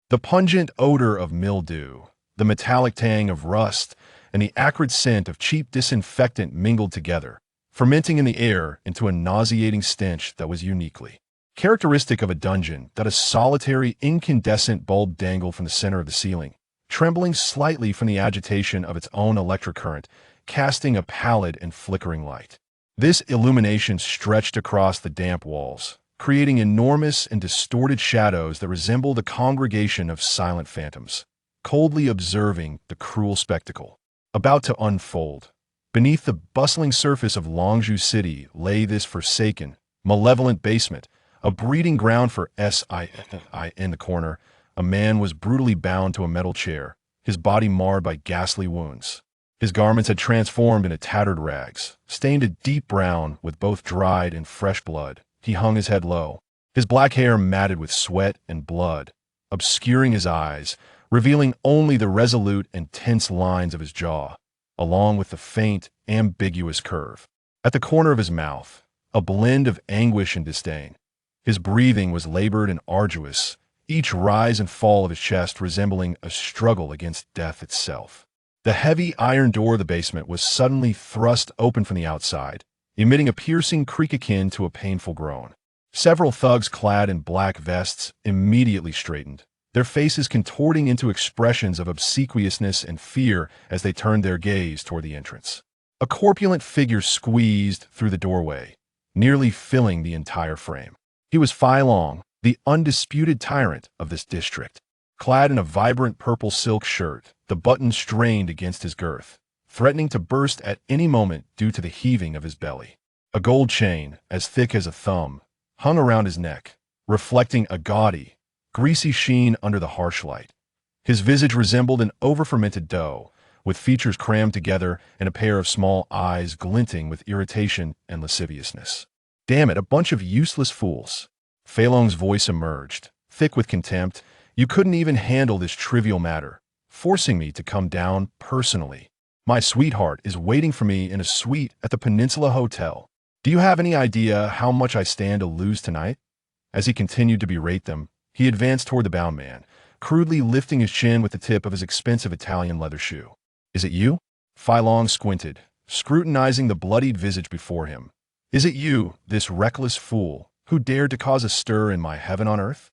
The pungent odor of mildew, the metallic tang of rust, and the acrid scent of cheap disinfectant mingled together, fermenting in the air into a nauseating stench that was uniquely characteristic of a dungeon. That a solitary, incandescent bulb dangled from the center of the ceiling, trembling slightly from the agitation of its own electric current, casting a pallid and flickering light. This illumination stretched across the damp walls, creating enormous and distorted shadows that resembled a congregation of silent phantoms, coldly observing the cruel spectacle about to unfold. Beneath the bustling surface of Longzhou City lay this forsaken, malevolent basement, a breeding ground for SI. In the corner, a man was brutally bound to a metal chair, his body marred by ghastly wounds. His garments had transformed into tattered rags, stained a deep brown with both dried and fresh blood. He hung his head low, his black hair matted with sweat and blood, obscuring his eyes, revealing only the resolute and tense lines of his jaw, along with the faint, ambiguous curve at the corner of his mouth, a blend of anguish and disdain. His breathing was labored and arduous, each rise and fall of his chest resembling a struggle against death itself. The heavy iron door of the basement was suddenly thrust open from the outside, emitting a piercing creak akin to a painful groan. Several thugs clad in black vests immediately straightened, their faces contorting into expressions of obsequiousness and fear as they turned their gaze toward the entrance. A corpulent figure squeezed through the doorway, nearly filling the entire frame. He was Fai Long, the undisputed tyrant of this district. Clad in a vibrant purple silk shirt, the buttons strained against his girth, threatening to burst at any moment due to the heaving of his belly. A gold chain, as thick as a thumb, hung around his neck, reflecting a gaudy, greasy sheen under the harsh light. His visage resembled an over-fermented dough, with features crammed together and a pair of small eyes glinting with irritation and lasciviousness. "Damn it, a bunch of useless fools." Fei Long's voice emerged, thick with contempt. "You couldn't even handle this trivial matter, forcing me to come down personally. My sweetheart is waiting for me in a suite at the Peninsula Hotel. Do you have any idea how much I stand to lose tonight?" As he continued to berate them, he advanced toward the bound man, crudely lifting his chin with the tip of his expensive Italian leather shoe. "Is it you?" Fei Long squinted, scrutinizing the bloodied visage before him. "Is it you, this reckless fool, who dared to cause a stir in my heaven on earth?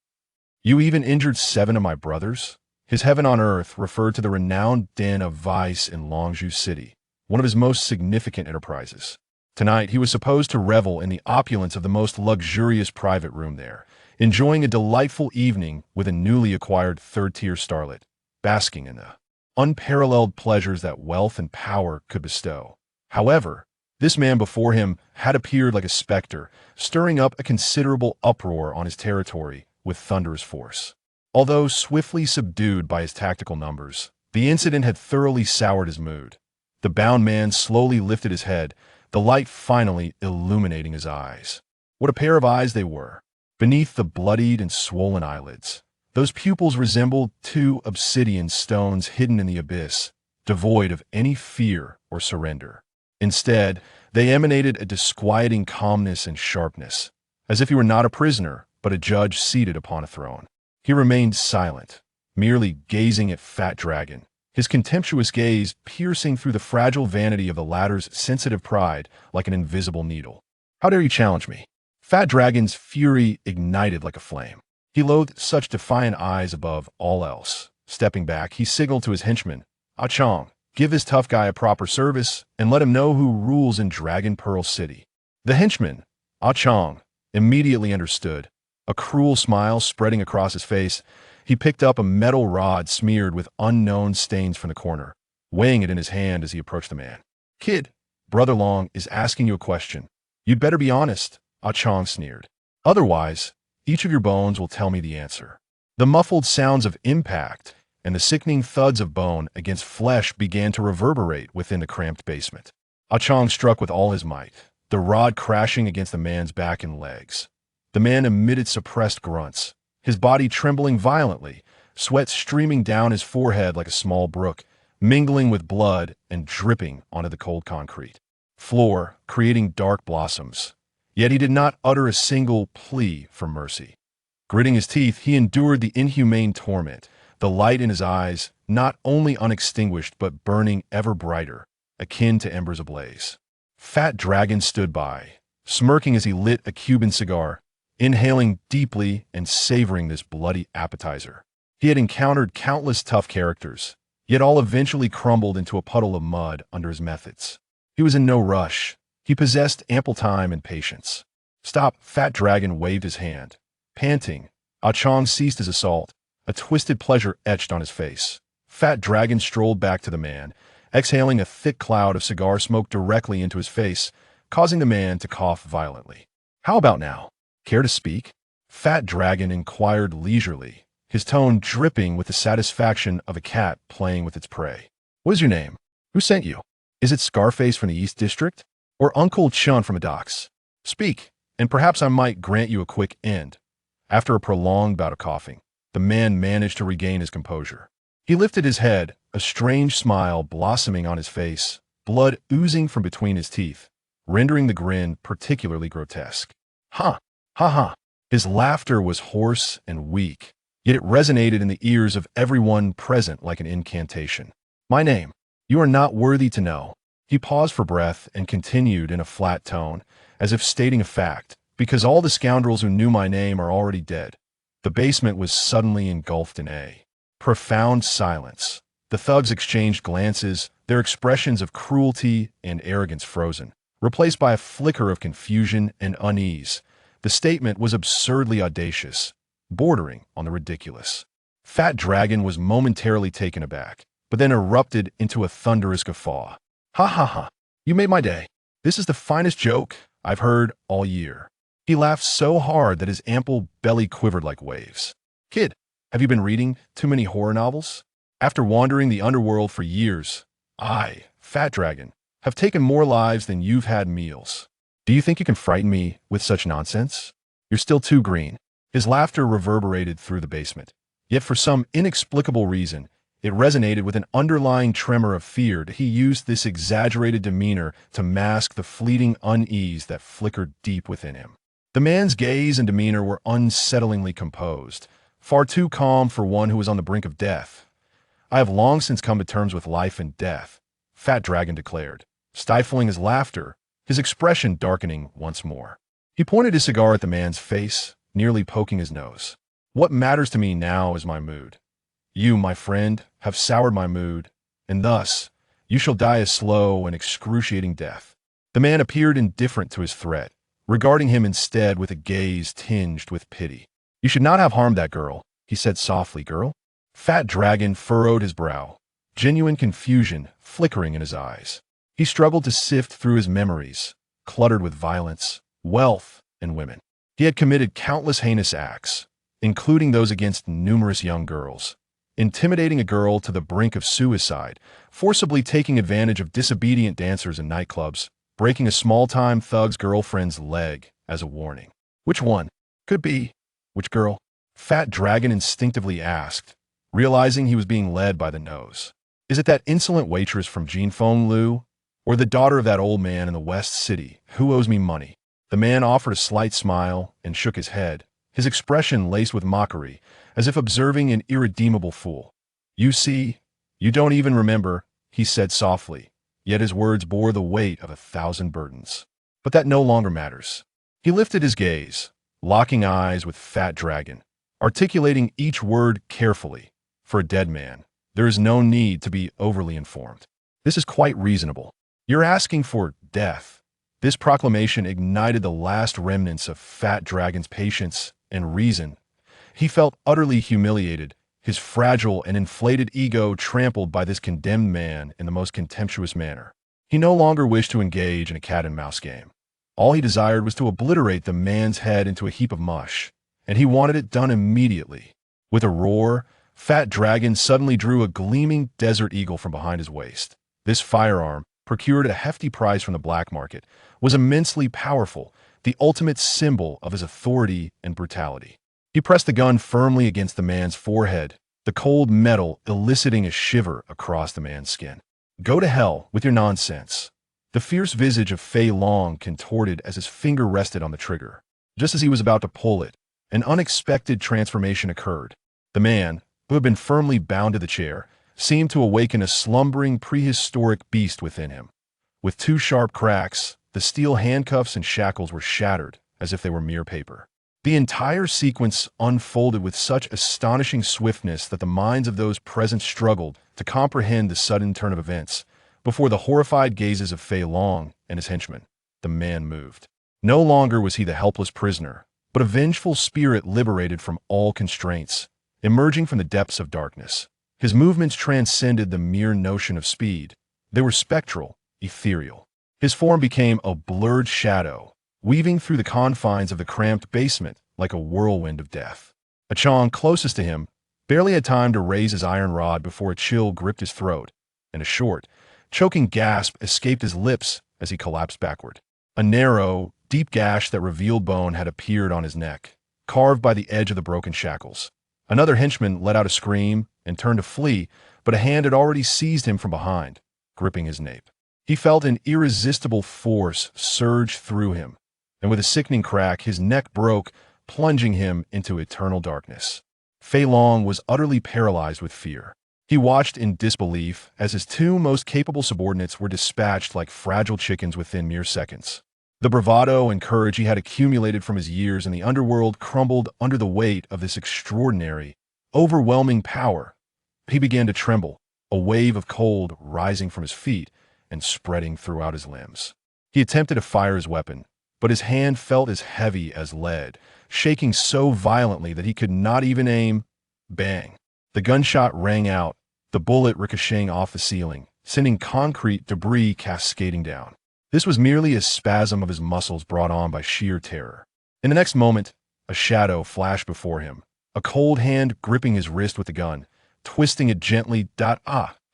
You even injured 7 of my brothers?" His heaven on earth referred to the renowned den of vice in Longzhou City, one of his most significant enterprises. Tonight, he was supposed to revel in the opulence of the most luxurious private room there, enjoying a delightful evening with a newly acquired third-tier starlet, basking in the unparalleled pleasures that wealth and power could bestow. However, this man before him had appeared like a specter, stirring up a considerable uproar on his territory with thunderous force. Although swiftly subdued by his tactical numbers, the incident had thoroughly soured his mood. The bound man slowly lifted his head, the light finally illuminating his eyes. What a pair of eyes they were! Beneath the bloodied and swollen eyelids, those pupils resembled 2 obsidian stones hidden in the abyss, devoid of any fear or surrender. Instead, they emanated a disquieting calmness and sharpness, as if he were not a prisoner, but a judge seated upon a throne. He remained silent, merely gazing at Fat Dragon, his contemptuous gaze piercing through the fragile vanity of the latter's sensitive pride like an invisible needle. "How dare you challenge me?" Fat Dragon's fury ignited like a flame. He loathed such defiant eyes above all else. Stepping back, he signaled to his henchman, "Ah Chong, give this tough guy a proper service, and let him know who rules in Dragon Pearl City." The henchman, Ah Chong, immediately understood. A cruel smile spreading across his face, he picked up a metal rod smeared with unknown stains from the corner, weighing it in his hand as he approached the man. "Kid, Brother Long is asking you a question. You'd better be honest," Ah Chong sneered. "Otherwise, each of your bones will tell me the answer." The muffled sounds of impact and the sickening thuds of bone against flesh began to reverberate within the cramped basement. Ah Chong struck with all his might, the rod crashing against the man's back and legs. The man emitted suppressed grunts, his body trembling violently, sweat streaming down his forehead like a small brook, mingling with blood and dripping onto the cold concrete floor, creating dark blossoms. Yet he did not utter a single plea for mercy. Gritting his teeth, he endured the inhumane torment, the light in his eyes not only unextinguished but burning ever brighter, akin to embers ablaze. Fat Dragon stood by, smirking as he lit a Cuban cigar, inhaling deeply and savoring this bloody appetizer. He had encountered countless tough characters, yet all eventually crumbled into a puddle of mud under his methods. He was in no rush. He possessed ample time and patience. "Stop!" Fat Dragon waved his hand. Panting, Ah Chong ceased his assault, a twisted pleasure etched on his face. Fat Dragon strolled back to the man, exhaling a thick cloud of cigar smoke directly into his face, causing the man to cough violently. "How about now? Care to speak?" Fat Dragon inquired leisurely, his tone dripping with the satisfaction of a cat playing with its prey. "What is your name? Who sent you? Is it Scarface from the East District? Or Uncle Chun from the docks? Speak, and perhaps I might grant you a quick end." After a prolonged bout of coughing, the man managed to regain his composure. He lifted his head, a strange smile blossoming on his face, blood oozing from between his teeth, rendering the grin particularly grotesque. "Ha! Ha ha!" His laughter was hoarse and weak, yet it resonated in the ears of everyone present like an incantation. "My name. You are not worthy to know." He paused for breath and continued in a flat tone, as if stating a fact, "Because all the scoundrels who knew my name are already dead." The basement was suddenly engulfed in a profound silence. The thugs exchanged glances, their expressions of cruelty and arrogance frozen, replaced by a flicker of confusion and unease. The statement was absurdly audacious, bordering on the ridiculous. Fat Dragon was momentarily taken aback, but then erupted into a thunderous guffaw. "Ha ha ha! You made my day. This is the finest joke I've heard all year." He laughed so hard that his ample belly quivered like waves. "Kid, have you been reading too many horror novels? After wandering the underworld for years, I, Fat Dragon, have taken more lives than you've had meals. Do you think you can frighten me with such nonsense? You're still too green." His laughter reverberated through the basement, yet for some inexplicable reason, it resonated with an underlying tremor of fear that he used this exaggerated demeanor to mask the fleeting unease that flickered deep within him. The man's gaze and demeanor were unsettlingly composed, far too calm for one who was on the brink of death. "I have long since come to terms with life and death," Fat Dragon declared, stifling his laughter, his expression darkening once more. He pointed his cigar at the man's face, nearly poking his nose. "What matters to me now is my mood. You, my friend, have soured my mood, and thus you shall die a slow and excruciating death." The man appeared indifferent to his threat, regarding him instead with a gaze tinged with pity. "You should not have harmed that girl," he said softly. "Girl?" Fat Dragon furrowed his brow, genuine confusion flickering in his eyes. He struggled to sift through his memories, cluttered with violence, wealth, and women. He had committed countless heinous acts, including those against numerous young girls, intimidating a girl to the brink of suicide, forcibly taking advantage of disobedient dancers in nightclubs, breaking a small-time thug's girlfriend's leg as a warning. "Which one? Could be. Which girl?" Fat Dragon instinctively asked, realizing he was being led by the nose. "Is it that insolent waitress from Jinfeng Lu, or the daughter of that old man in the West City who owes me money?" The man offered a slight smile and shook his head, his expression laced with mockery, as if observing an irredeemable fool. "You see, you don't even remember," he said softly, yet his words bore the weight of 1,000 burdens. "But that no longer matters." He lifted his gaze, locking eyes with Fat Dragon, articulating each word carefully. "For a dead man, there is no need to be overly informed. This is quite reasonable. You're asking for death." This proclamation ignited the last remnants of Fat Dragon's patience and reason. He felt utterly humiliated, his fragile and inflated ego trampled by this condemned man in the most contemptuous manner. He no longer wished to engage in a cat-and-mouse game. All he desired was to obliterate the man's head into a heap of mush, and he wanted it done immediately. With a roar, Fat Dragon suddenly drew a gleaming desert eagle from behind his waist. This firearm, procured at a hefty price from the black market, was immensely powerful, the ultimate symbol of his authority and brutality. He pressed the gun firmly against the man's forehead, the cold metal eliciting a shiver across the man's skin. "Go to hell with your nonsense." The fierce visage of Fei Long contorted as his finger rested on the trigger. Just as he was about to pull it, an unexpected transformation occurred. The man, who had been firmly bound to the chair, seemed to awaken a slumbering prehistoric beast within him. With two sharp cracks, the steel handcuffs and shackles were shattered, as if they were mere paper. The entire sequence unfolded with such astonishing swiftness that the minds of those present struggled to comprehend the sudden turn of events. Before the horrified gazes of Fei Long and his henchmen, the man moved. No longer was he the helpless prisoner, but a vengeful spirit liberated from all constraints, emerging from the depths of darkness. His movements transcended the mere notion of speed. They were spectral, ethereal. His form became a blurred shadow, weaving through the confines of the cramped basement like a whirlwind of death. A Chong closest to him barely had time to raise his iron rod before a chill gripped his throat, and a short, choking gasp escaped his lips as he collapsed backward. A narrow, deep gash that revealed bone had appeared on his neck, carved by the edge of the broken shackles. Another henchman let out a scream and turned to flee, but a hand had already seized him from behind, gripping his nape. He felt an irresistible force surge through him, and with a sickening crack, his neck broke, plunging him into eternal darkness. Fei Long was utterly paralyzed with fear. He watched in disbelief as his two most capable subordinates were dispatched like fragile chickens within mere seconds. The bravado and courage he had accumulated from his years in the underworld crumbled under the weight of this extraordinary, overwhelming power. He began to tremble, a wave of cold rising from his feet and spreading throughout his limbs. He attempted to fire his weapon, but his hand felt as heavy as lead, shaking so violently that he could not even aim. Bang! The gunshot rang out, the bullet ricocheting off the ceiling, sending concrete debris cascading down. This was merely a spasm of his muscles brought on by sheer terror. In the next moment, a shadow flashed before him, a cold hand gripping his wrist with the gun, twisting it gently.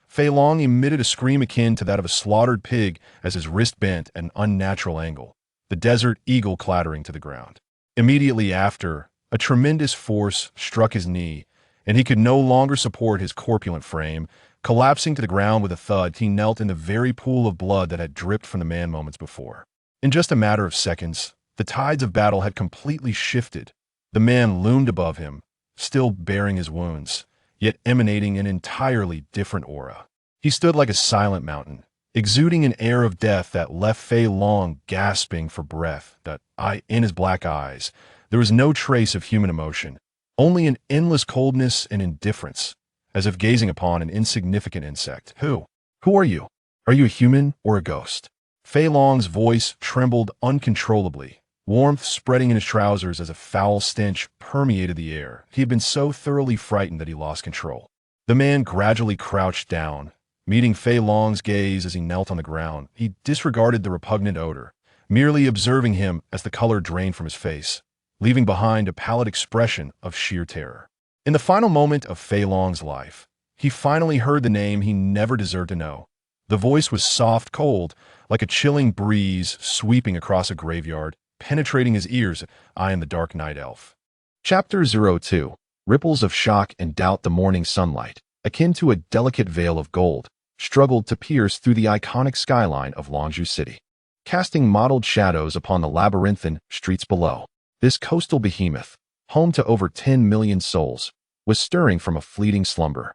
Fei Long emitted a scream akin to that of a slaughtered pig as his wrist bent at an unnatural angle, the desert eagle clattering to the ground. Immediately after, a tremendous force struck his knee, and he could no longer support his corpulent frame. Collapsing to the ground with a thud, he knelt in the very pool of blood that had dripped from the man moments before. In just a matter of seconds, the tides of battle had completely shifted. The man loomed above him, still bearing his wounds, yet emanating an entirely different aura. He stood like a silent mountain, exuding an air of death that left Fei Long gasping for breath. In his black eyes, there was no trace of human emotion, only an endless coldness and indifference, as if gazing upon an insignificant insect. Who are you? Are you a human or a ghost? Fei Long's voice trembled uncontrollably, warmth spreading in his trousers as a foul stench permeated the air. He had been so thoroughly frightened that he lost control. The man gradually crouched down, meeting Fei Long's gaze as he knelt on the ground. He disregarded the repugnant odor, merely observing him as the color drained from his face, leaving behind a pallid expression of sheer terror. In the final moment of Fei Long's life, he finally heard the name he never deserved to know. The voice was soft, cold, like a chilling breeze sweeping across a graveyard, penetrating his ears. I am the Dark Night Elf. Chapter 02. Ripples of shock and doubt. The morning sunlight, akin to a delicate veil of gold, struggled to pierce through the iconic skyline of Longzhou City, casting mottled shadows upon the labyrinthine streets below. This coastal behemoth, home to over 10 million souls, was stirring from a fleeting slumber,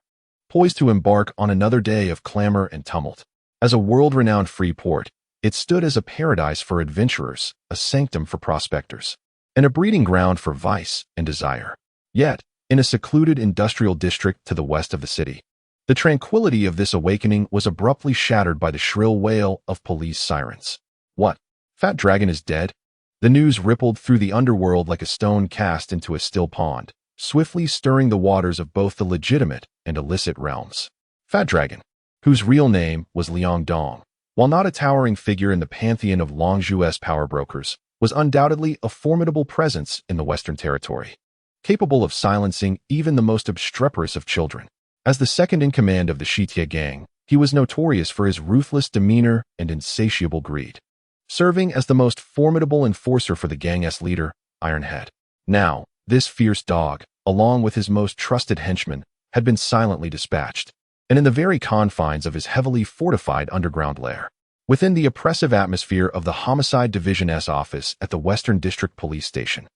poised to embark on another day of clamor and tumult. As a world-renowned free port, it stood as a paradise for adventurers, a sanctum for prospectors, and a breeding ground for vice and desire. Yet, in a secluded industrial district to the west of the city, the tranquility of this awakening was abruptly shattered by the shrill wail of police sirens. What? Fat Dragon is dead? The news rippled through the underworld like a stone cast into a still pond, swiftly stirring the waters of both the legitimate and illicit realms. Fat Dragon, whose real name was Liang Dong, while not a towering figure in the pantheon of Longzhou's power brokers, was undoubtedly a formidable presence in the Western Territory, capable of silencing even the most obstreperous of children. As the second in command of the Shitia gang, he was notorious for his ruthless demeanor and insatiable greed, serving as the most formidable enforcer for the gang's leader, Ironhead. Now, this fierce dog, along with his most trusted henchmen, had been silently dispatched, and in the very confines of his heavily fortified underground lair, within the oppressive atmosphere of the Homicide Division S office at the Western District Police Station,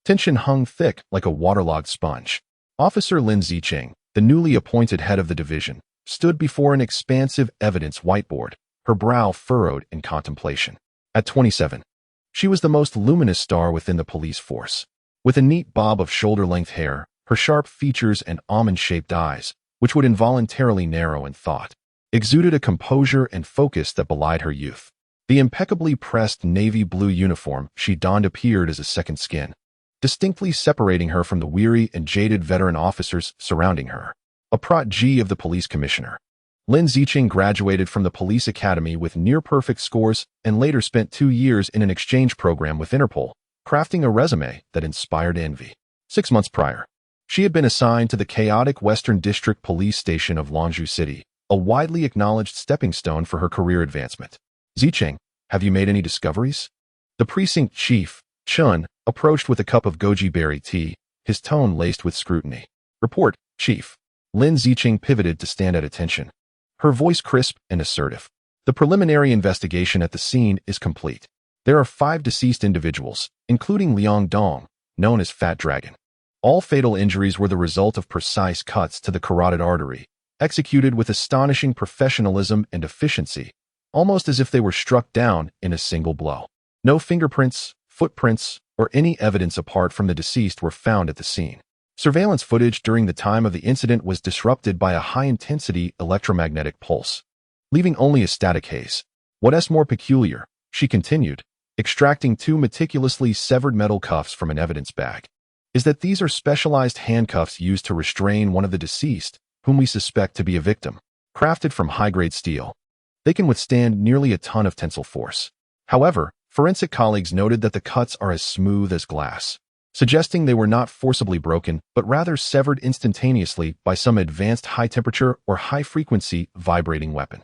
Tension hung thick like a waterlogged sponge. Officer Lin Zicheng, the newly appointed head of the division, stood before an expansive evidence whiteboard, her brow furrowed in contemplation. At 27, she was the most luminous star within the police force. With a neat bob of shoulder-length hair, her sharp features and almond-shaped eyes, which would involuntarily narrow in thought, exuded a composure and focus that belied her youth. The impeccably pressed navy blue uniform she donned appeared as a second skin, distinctly separating her from the weary and jaded veteran officers surrounding her. A protégé of the police commissioner, Lin Zicheng graduated from the police academy with near-perfect scores and later spent 2 years in an exchange program with Interpol, crafting a resume that inspired envy. 6 months prior, she had been assigned to the chaotic Western District Police Station of Longzhou City, a widely acknowledged stepping stone for her career advancement. Zicheng, have you made any discoveries? The precinct chief, Chun, approached with a cup of goji berry tea, his tone laced with scrutiny. Report, Chief. Lin Zicheng pivoted to stand at attention, her voice crisp and assertive. The preliminary investigation at the scene is complete. There are 5 deceased individuals, including Liang Dong, known as Fat Dragon. All fatal injuries were the result of precise cuts to the carotid artery, executed with astonishing professionalism and efficiency, almost as if they were struck down in a single blow. No fingerprints, footprints, or any evidence apart from the deceased were found at the scene. Surveillance footage during the time of the incident was disrupted by a high-intensity electromagnetic pulse, leaving only a static haze. What's more peculiar, she continued, extracting 2 meticulously severed metal cuffs from an evidence bag, is that these are specialized handcuffs used to restrain one of the deceased, whom we suspect to be a victim. Crafted from high-grade steel, they can withstand nearly a ton of tensile force. However, forensic colleagues noted that the cuts are as smooth as glass, suggesting they were not forcibly broken, but rather severed instantaneously by some advanced high-temperature or high-frequency vibrating weapon.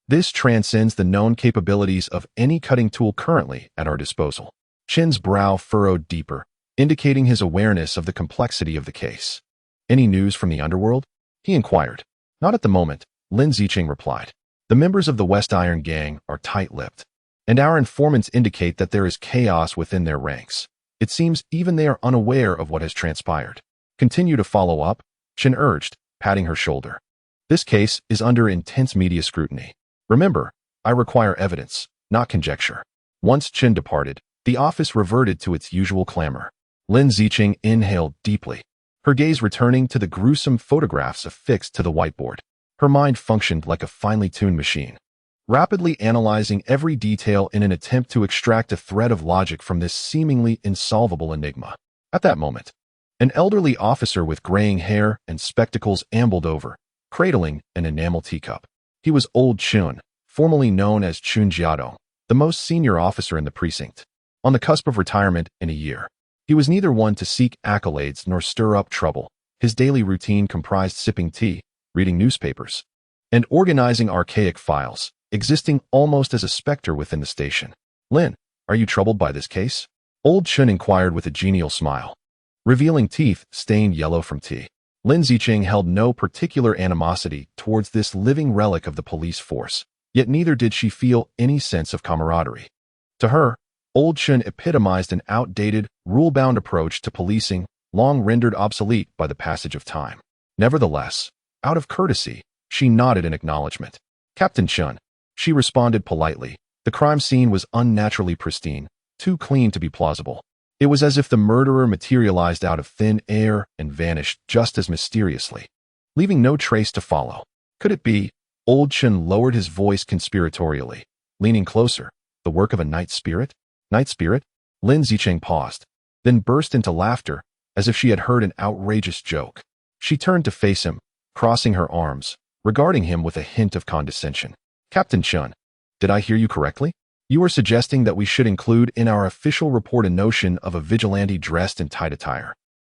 This transcends the known capabilities of any cutting tool currently at our disposal. Chin's brow furrowed deeper, indicating his awareness of the complexity of the case. Any news from the underworld? He inquired. Not at the moment, Lin Zicheng replied. The members of the West Iron Gang are tight-lipped, and our informants indicate that there is chaos within their ranks. It seems even they are unaware of what has transpired. Continue to follow up, Chin urged, patting her shoulder. This case is under intense media scrutiny. Remember, I require evidence, not conjecture. Once Chin departed, the office reverted to its usual clamor. Lin Zicheng inhaled deeply, her gaze returning to the gruesome photographs affixed to the whiteboard. Her mind functioned like a finely tuned machine, rapidly analyzing every detail in an attempt to extract a thread of logic from this seemingly insolvable enigma. At that moment, an elderly officer with graying hair and spectacles ambled over, cradling an enamel teacup. He was Old Chun, formerly known as Chun Jiadong, the most senior officer in the precinct. On the cusp of retirement in a year, he was neither one to seek accolades nor stir up trouble. His daily routine comprised sipping tea, reading newspapers, and organizing archaic files, existing almost as a specter within the station. Lin, are you troubled by this case? Old Chun inquired with a genial smile, revealing teeth stained yellow from tea. Lin Zicheng held no particular animosity towards this living relic of the police force, yet neither did she feel any sense of camaraderie. To her, Old Chun epitomized an outdated, rule-bound approach to policing, long rendered obsolete by the passage of time. Nevertheless, out of courtesy, she nodded in acknowledgement. Captain Chun, she responded politely. The crime scene was unnaturally pristine, too clean to be plausible. It was as if the murderer materialized out of thin air and vanished just as mysteriously, leaving no trace to follow. Could it be? Old Chun lowered his voice conspiratorially, leaning closer. The work of a night spirit? Night spirit? Lin Zicheng paused, then burst into laughter, as if she had heard an outrageous joke. She turned to face him, crossing her arms, regarding him with a hint of condescension. Captain Chun, did I hear you correctly? You are suggesting that we should include in our official report a notion of a vigilante dressed in tight attire,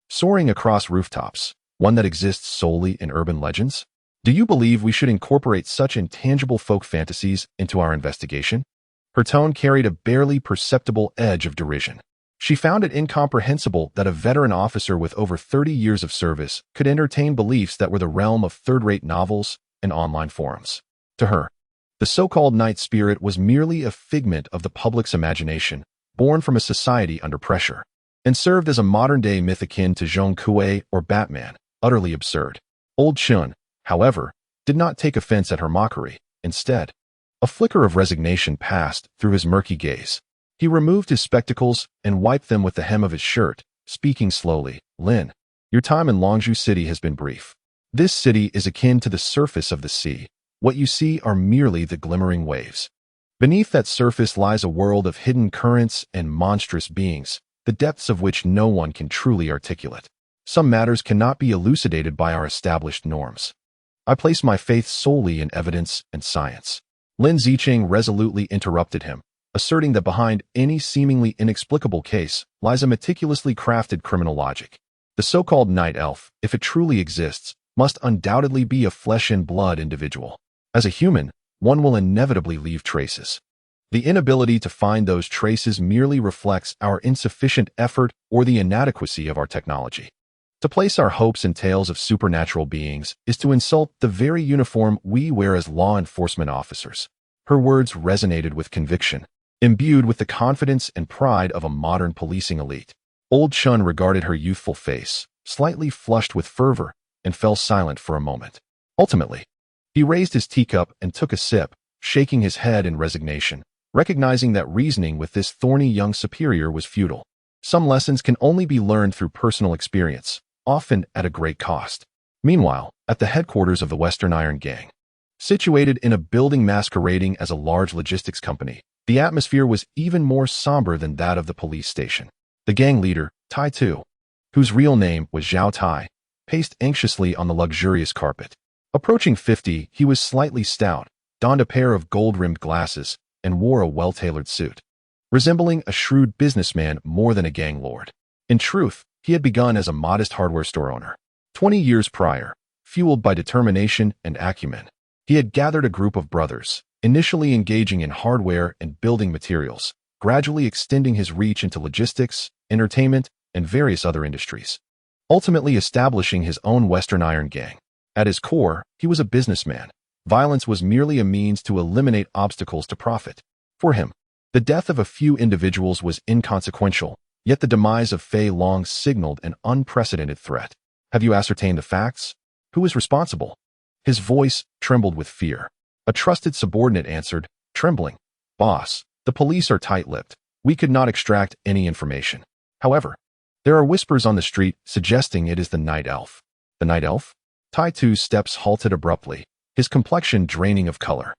soaring across rooftops, one that exists solely in urban legends? Do you believe we should incorporate such intangible folk fantasies into our investigation? Her tone carried a barely perceptible edge of derision. She found it incomprehensible that a veteran officer with over 30 years of service could entertain beliefs that were the realm of third-rate novels and online forums. To her, the so-called night spirit was merely a figment of the public's imagination, born from a society under pressure. and served as a modern-day myth akin to Zhong Kuei or Batman, utterly absurd. Old Chun, however, did not take offense at her mockery. Instead, a flicker of resignation passed through his murky gaze. He removed his spectacles and wiped them with the hem of his shirt, speaking slowly. Lin, your time in Longzhou City has been brief. This city is akin to the surface of the sea. What you see are merely the glimmering waves. Beneath that surface lies a world of hidden currents and monstrous beings, the depths of which no one can truly articulate. Some matters cannot be elucidated by our established norms. I place my faith solely in evidence and science. Lin Zicheng resolutely interrupted him, asserting that behind any seemingly inexplicable case lies a meticulously crafted criminal logic. The so-called night elf, if it truly exists, must undoubtedly be a flesh-and-blood individual. As a human, one will inevitably leave traces. The inability to find those traces merely reflects our insufficient effort or the inadequacy of our technology. To place our hopes in tales of supernatural beings is to insult the very uniform we wear as law enforcement officers. Her words resonated with conviction, imbued with the confidence and pride of a modern policing elite. Old Chun regarded her youthful face, slightly flushed with fervor, and fell silent for a moment. Ultimately, he raised his teacup and took a sip, shaking his head in resignation, recognizing that reasoning with this thorny young superior was futile. Some lessons can only be learned through personal experience, often at a great cost. Meanwhile, at the headquarters of the Western Iron Gang, situated in a building masquerading as a large logistics company, the atmosphere was even more somber than that of the police station. The gang leader, Tai Tu, whose real name was Zhao Tai, paced anxiously on the luxurious carpet. Approaching 50, he was slightly stout, donned a pair of gold-rimmed glasses, and wore a well-tailored suit, resembling a shrewd businessman more than a gang lord. In truth, he had begun as a modest hardware store owner. 20 years prior, fueled by determination and acumen, he had gathered a group of brothers, initially engaging in hardware and building materials, gradually extending his reach into logistics, entertainment, and various other industries, ultimately establishing his own Western Iron Gang. At his core, he was a businessman. Violence was merely a means to eliminate obstacles to profit. For him, the death of a few individuals was inconsequential, yet the demise of Fei Long signaled an unprecedented threat. Have you ascertained the facts? Who is responsible? His voice trembled with fear. A trusted subordinate answered, trembling, Boss, the police are tight-lipped. We could not extract any information. However, there are whispers on the street suggesting it is the night elf. The night elf? Tai Tu's steps halted abruptly, his complexion draining of color.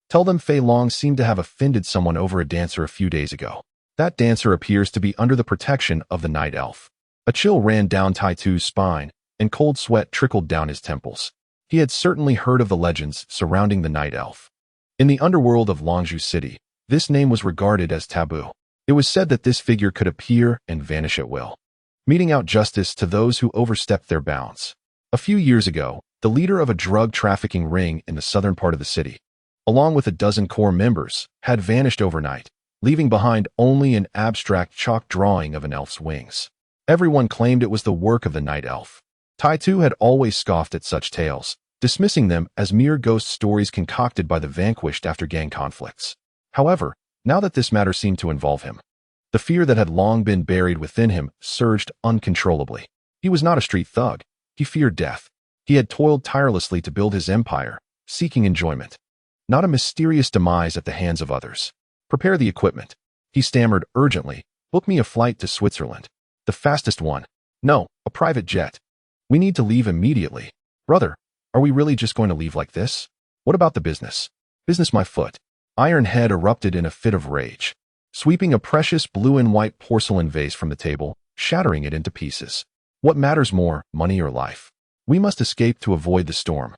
Tell them Fei Long seemed to have offended someone over a dancer a few days ago. That dancer appears to be under the protection of the night elf. A chill ran down Tai Tu's spine, and cold sweat trickled down his temples. He had certainly heard of the legends surrounding the night elf. In the underworld of Longzhou City, this name was regarded as taboo. It was said that this figure could appear and vanish at will, meting out justice to those who overstepped their bounds. A few years ago, the leader of a drug trafficking ring in the southern part of the city, along with a dozen core members, had vanished overnight, leaving behind only an abstract chalk drawing of an elf's wings. Everyone claimed it was the work of the night elf. Tai Tu had always scoffed at such tales, dismissing them as mere ghost stories concocted by the vanquished after gang conflicts. However, now that this matter seemed to involve him, the fear that had long been buried within him surged uncontrollably. He was not a street thug. He feared death. He had toiled tirelessly to build his empire, seeking enjoyment, not a mysterious demise at the hands of others. Prepare the equipment. He stammered urgently. Book me a flight to Switzerland. The fastest one. No, a private jet. We need to leave immediately. Brother, are we really just going to leave like this? What about the business? Business my foot. Ironhead erupted in a fit of rage, sweeping a precious blue and white porcelain vase from the table, shattering it into pieces. What matters more, money or life? We must escape to avoid the storm.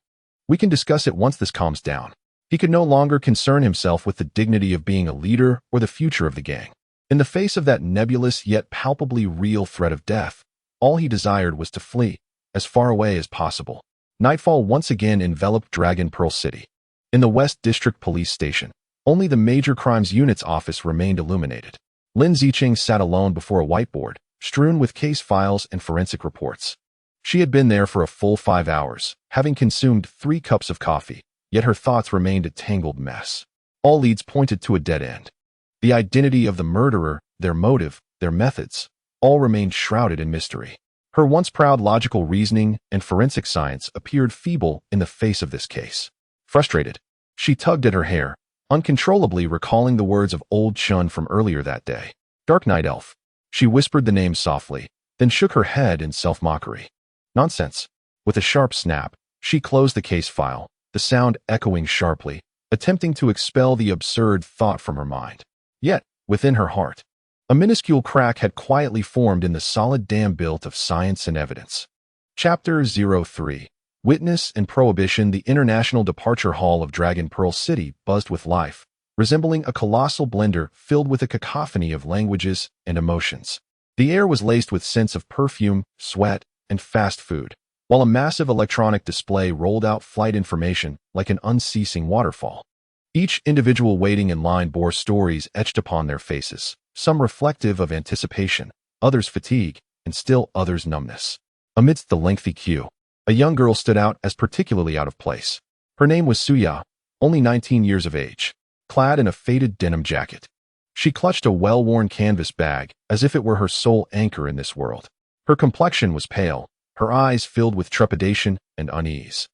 We can discuss it once this calms down. He could no longer concern himself with the dignity of being a leader or the future of the gang. In the face of that nebulous yet palpably real threat of death, all he desired was to flee, as far away as possible. Nightfall once again enveloped Dragon Pearl City. In the West District Police Station, only the Major Crimes Unit's office remained illuminated. Lin Zicheng sat alone before a whiteboard, strewn with case files and forensic reports. She had been there for a full 5 hours, having consumed 3 cups of coffee, yet her thoughts remained a tangled mess. All leads pointed to a dead end. The identity of the murderer, their motive, their methods, all remained shrouded in mystery. Her once proud logical reasoning and forensic science appeared feeble in the face of this case. Frustrated, she tugged at her hair, uncontrollably recalling the words of old Chun from earlier that day. Dark Night Elf. She whispered the name softly, then shook her head in self-mockery. Nonsense. With a sharp snap, she closed the case file, the sound echoing sharply, attempting to expel the absurd thought from her mind. Yet, within her heart, a minuscule crack had quietly formed in the solid dam built of science and evidence. Chapter 03. Witness and Prohibition. The International Departure Hall of Dragon Pearl City buzzed with life, resembling a colossal blender filled with a cacophony of languages and emotions. The air was laced with scents of perfume, sweat, and fast food, while a massive electronic display rolled out flight information like an unceasing waterfall. Each individual waiting in line bore stories etched upon their faces, some reflective of anticipation, others fatigue, and still others numbness. Amidst the lengthy queue, a young girl stood out as particularly out of place. Her name was Suya, only 19 years of age, clad in a faded denim jacket. She clutched a well-worn canvas bag as if it were her sole anchor in this world. Her complexion was pale, her eyes filled with trepidation and unease.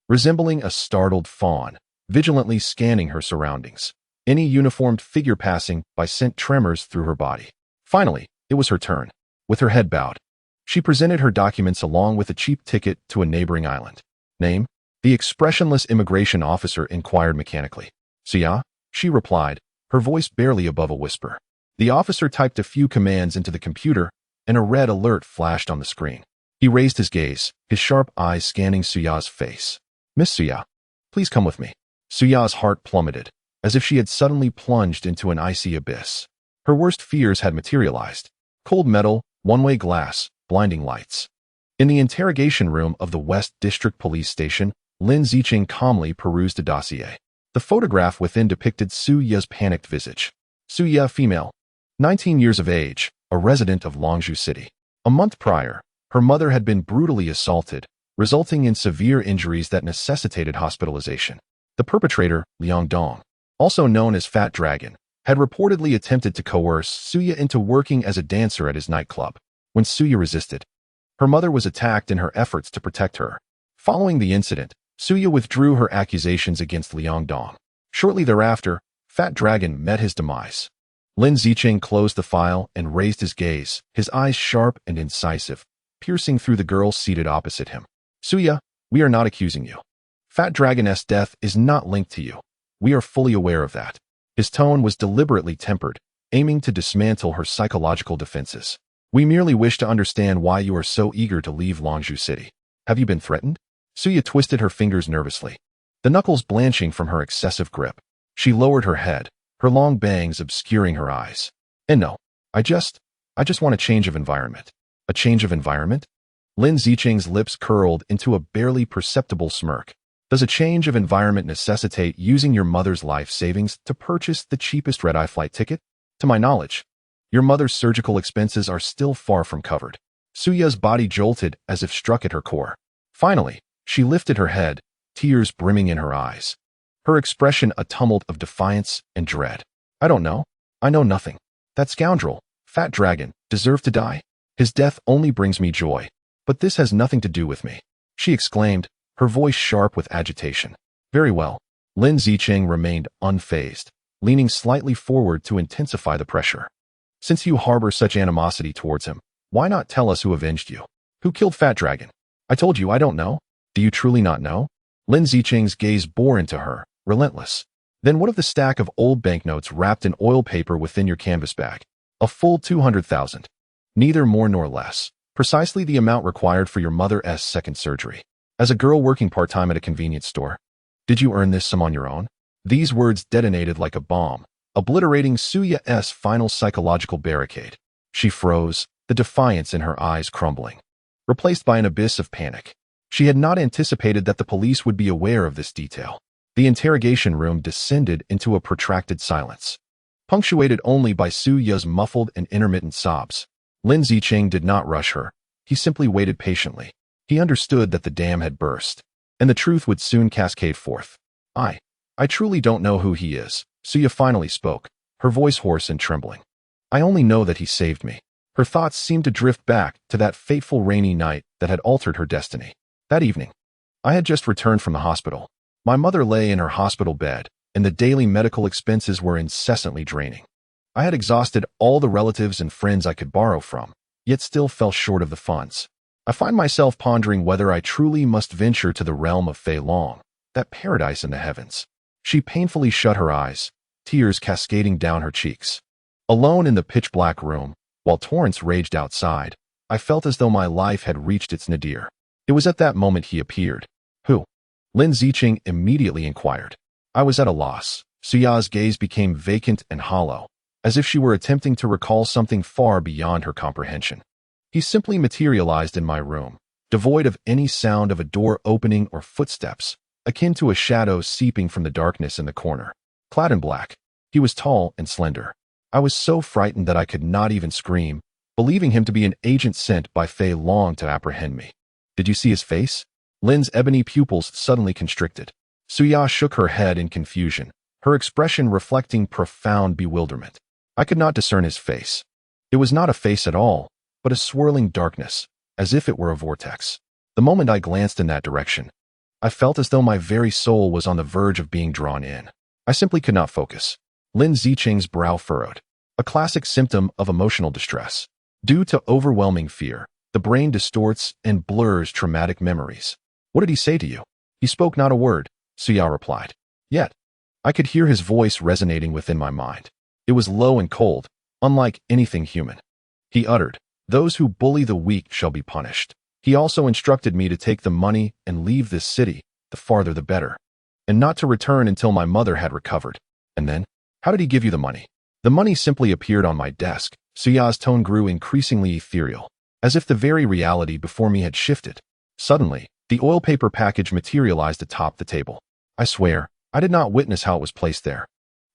Resembling a startled fawn, vigilantly scanning her surroundings, any uniformed figure passing by sent tremors through her body. Finally, it was her turn. With her head bowed, she presented her documents along with a cheap ticket to a neighboring island. Name? The expressionless immigration officer inquired mechanically. Suya? She replied, her voice barely above a whisper. The officer typed a few commands into the computer, and a red alert flashed on the screen. He raised his gaze, his sharp eyes scanning Suya's face. Miss Suya, please come with me. Suya's heart plummeted, as if she had suddenly plunged into an icy abyss. Her worst fears had materialized. Cold metal, one-way glass, blinding lights. In the interrogation room of the West District Police Station, Lin Zicheng calmly perused a dossier. The photograph within depicted Suya's panicked visage. Suya, female, 19 years of age, a resident of Longzhou City. A month prior, her mother had been brutally assaulted, resulting in severe injuries that necessitated hospitalization. The perpetrator, Liang Dong, also known as Fat Dragon, had reportedly attempted to coerce Suya into working as a dancer at his nightclub. When Suya resisted, her mother was attacked in her efforts to protect her. Following the incident, Suya withdrew her accusations against Liang Dong. Shortly thereafter, Fat Dragon met his demise. Lin Zicheng closed the file and raised his gaze, his eyes sharp and incisive, piercing through the girl seated opposite him. Suya, we are not accusing you. Fat Dragon's death is not linked to you. We are fully aware of that. His tone was deliberately tempered, aiming to dismantle her psychological defenses. We merely wish to understand why you are so eager to leave Longzhou City. Have you been threatened? Suya twisted her fingers nervously, the knuckles blanching from her excessive grip. She lowered her head, her long bangs obscuring her eyes. And no, I just want a change of environment. A change of environment? Lin Zicheng's lips curled into a barely perceptible smirk. Does a change of environment necessitate using your mother's life savings to purchase the cheapest red-eye flight ticket? To my knowledge, your mother's surgical expenses are still far from covered. Suya's body jolted as if struck at her core. Finally, she lifted her head, tears brimming in her eyes. Her expression a tumult of defiance and dread. I don't know. I know nothing. That scoundrel, Fat Dragon, deserved to die. His death only brings me joy. But this has nothing to do with me, she exclaimed, her voice sharp with agitation. Very well. Lin Zicheng remained unfazed, leaning slightly forward to intensify the pressure. Since you harbor such animosity towards him, why not tell us who avenged you? Who killed Fat Dragon? I told you I don't know. Do you truly not know? Lin Zicheng's gaze bore into her, relentless. Then what of the stack of old banknotes wrapped in oil paper within your canvas bag? A full 200,000. Neither more nor less. Precisely the amount required for your mother's second surgery. As a girl working part-time at a convenience store. Did you earn this sum on your own? These words detonated like a bomb, obliterating Suya's final psychological barricade. She froze, the defiance in her eyes crumbling, replaced by an abyss of panic. She had not anticipated that the police would be aware of this detail. The interrogation room descended into a protracted silence, punctuated only by Suya's muffled and intermittent sobs. Lin Zicheng did not rush her. He simply waited patiently. He understood that the dam had burst, and the truth would soon cascade forth. I truly don't know who he is, Suya finally spoke, her voice hoarse and trembling. I only know that he saved me. Her thoughts seemed to drift back to that fateful rainy night that had altered her destiny. That evening, I had just returned from the hospital. My mother lay in her hospital bed, and the daily medical expenses were incessantly draining. I had exhausted all the relatives and friends I could borrow from, yet still fell short of the funds. I find myself pondering whether I truly must venture to the realm of Fei Long, that paradise in the heavens. She painfully shut her eyes, tears cascading down her cheeks. Alone in the pitch-black room, while torrents raged outside, I felt as though my life had reached its nadir. It was at that moment he appeared. Who? Lin Zicheng immediately inquired. I was at a loss. Suya's gaze became vacant and hollow, as if she were attempting to recall something far beyond her comprehension. He simply materialized in my room, devoid of any sound of a door opening or footsteps, akin to a shadow seeping from the darkness in the corner. Clad in black, he was tall and slender. I was so frightened that I could not even scream, believing him to be an agent sent by Fei Long to apprehend me. Did you see his face? Lin's ebony pupils suddenly constricted. Suya shook her head in confusion, her expression reflecting profound bewilderment. I could not discern his face. It was not a face at all, but a swirling darkness, as if it were a vortex. The moment I glanced in that direction, I felt as though my very soul was on the verge of being drawn in. I simply could not focus. Lin Zicheng's brow furrowed, a classic symptom of emotional distress. Due to overwhelming fear, the brain distorts and blurs traumatic memories. What did he say to you? He spoke not a word, Suya replied. Yet, I could hear his voice resonating within my mind. It was low and cold, unlike anything human. He uttered, "Those who bully the weak shall be punished." He also instructed me to take the money and leave this city, the farther the better, and not to return until my mother had recovered. And then, how did he give you the money? The money simply appeared on my desk. Suya's tone grew increasingly ethereal, as if the very reality before me had shifted. Suddenly, the oil paper package materialized atop the table. I swear, I did not witness how it was placed there.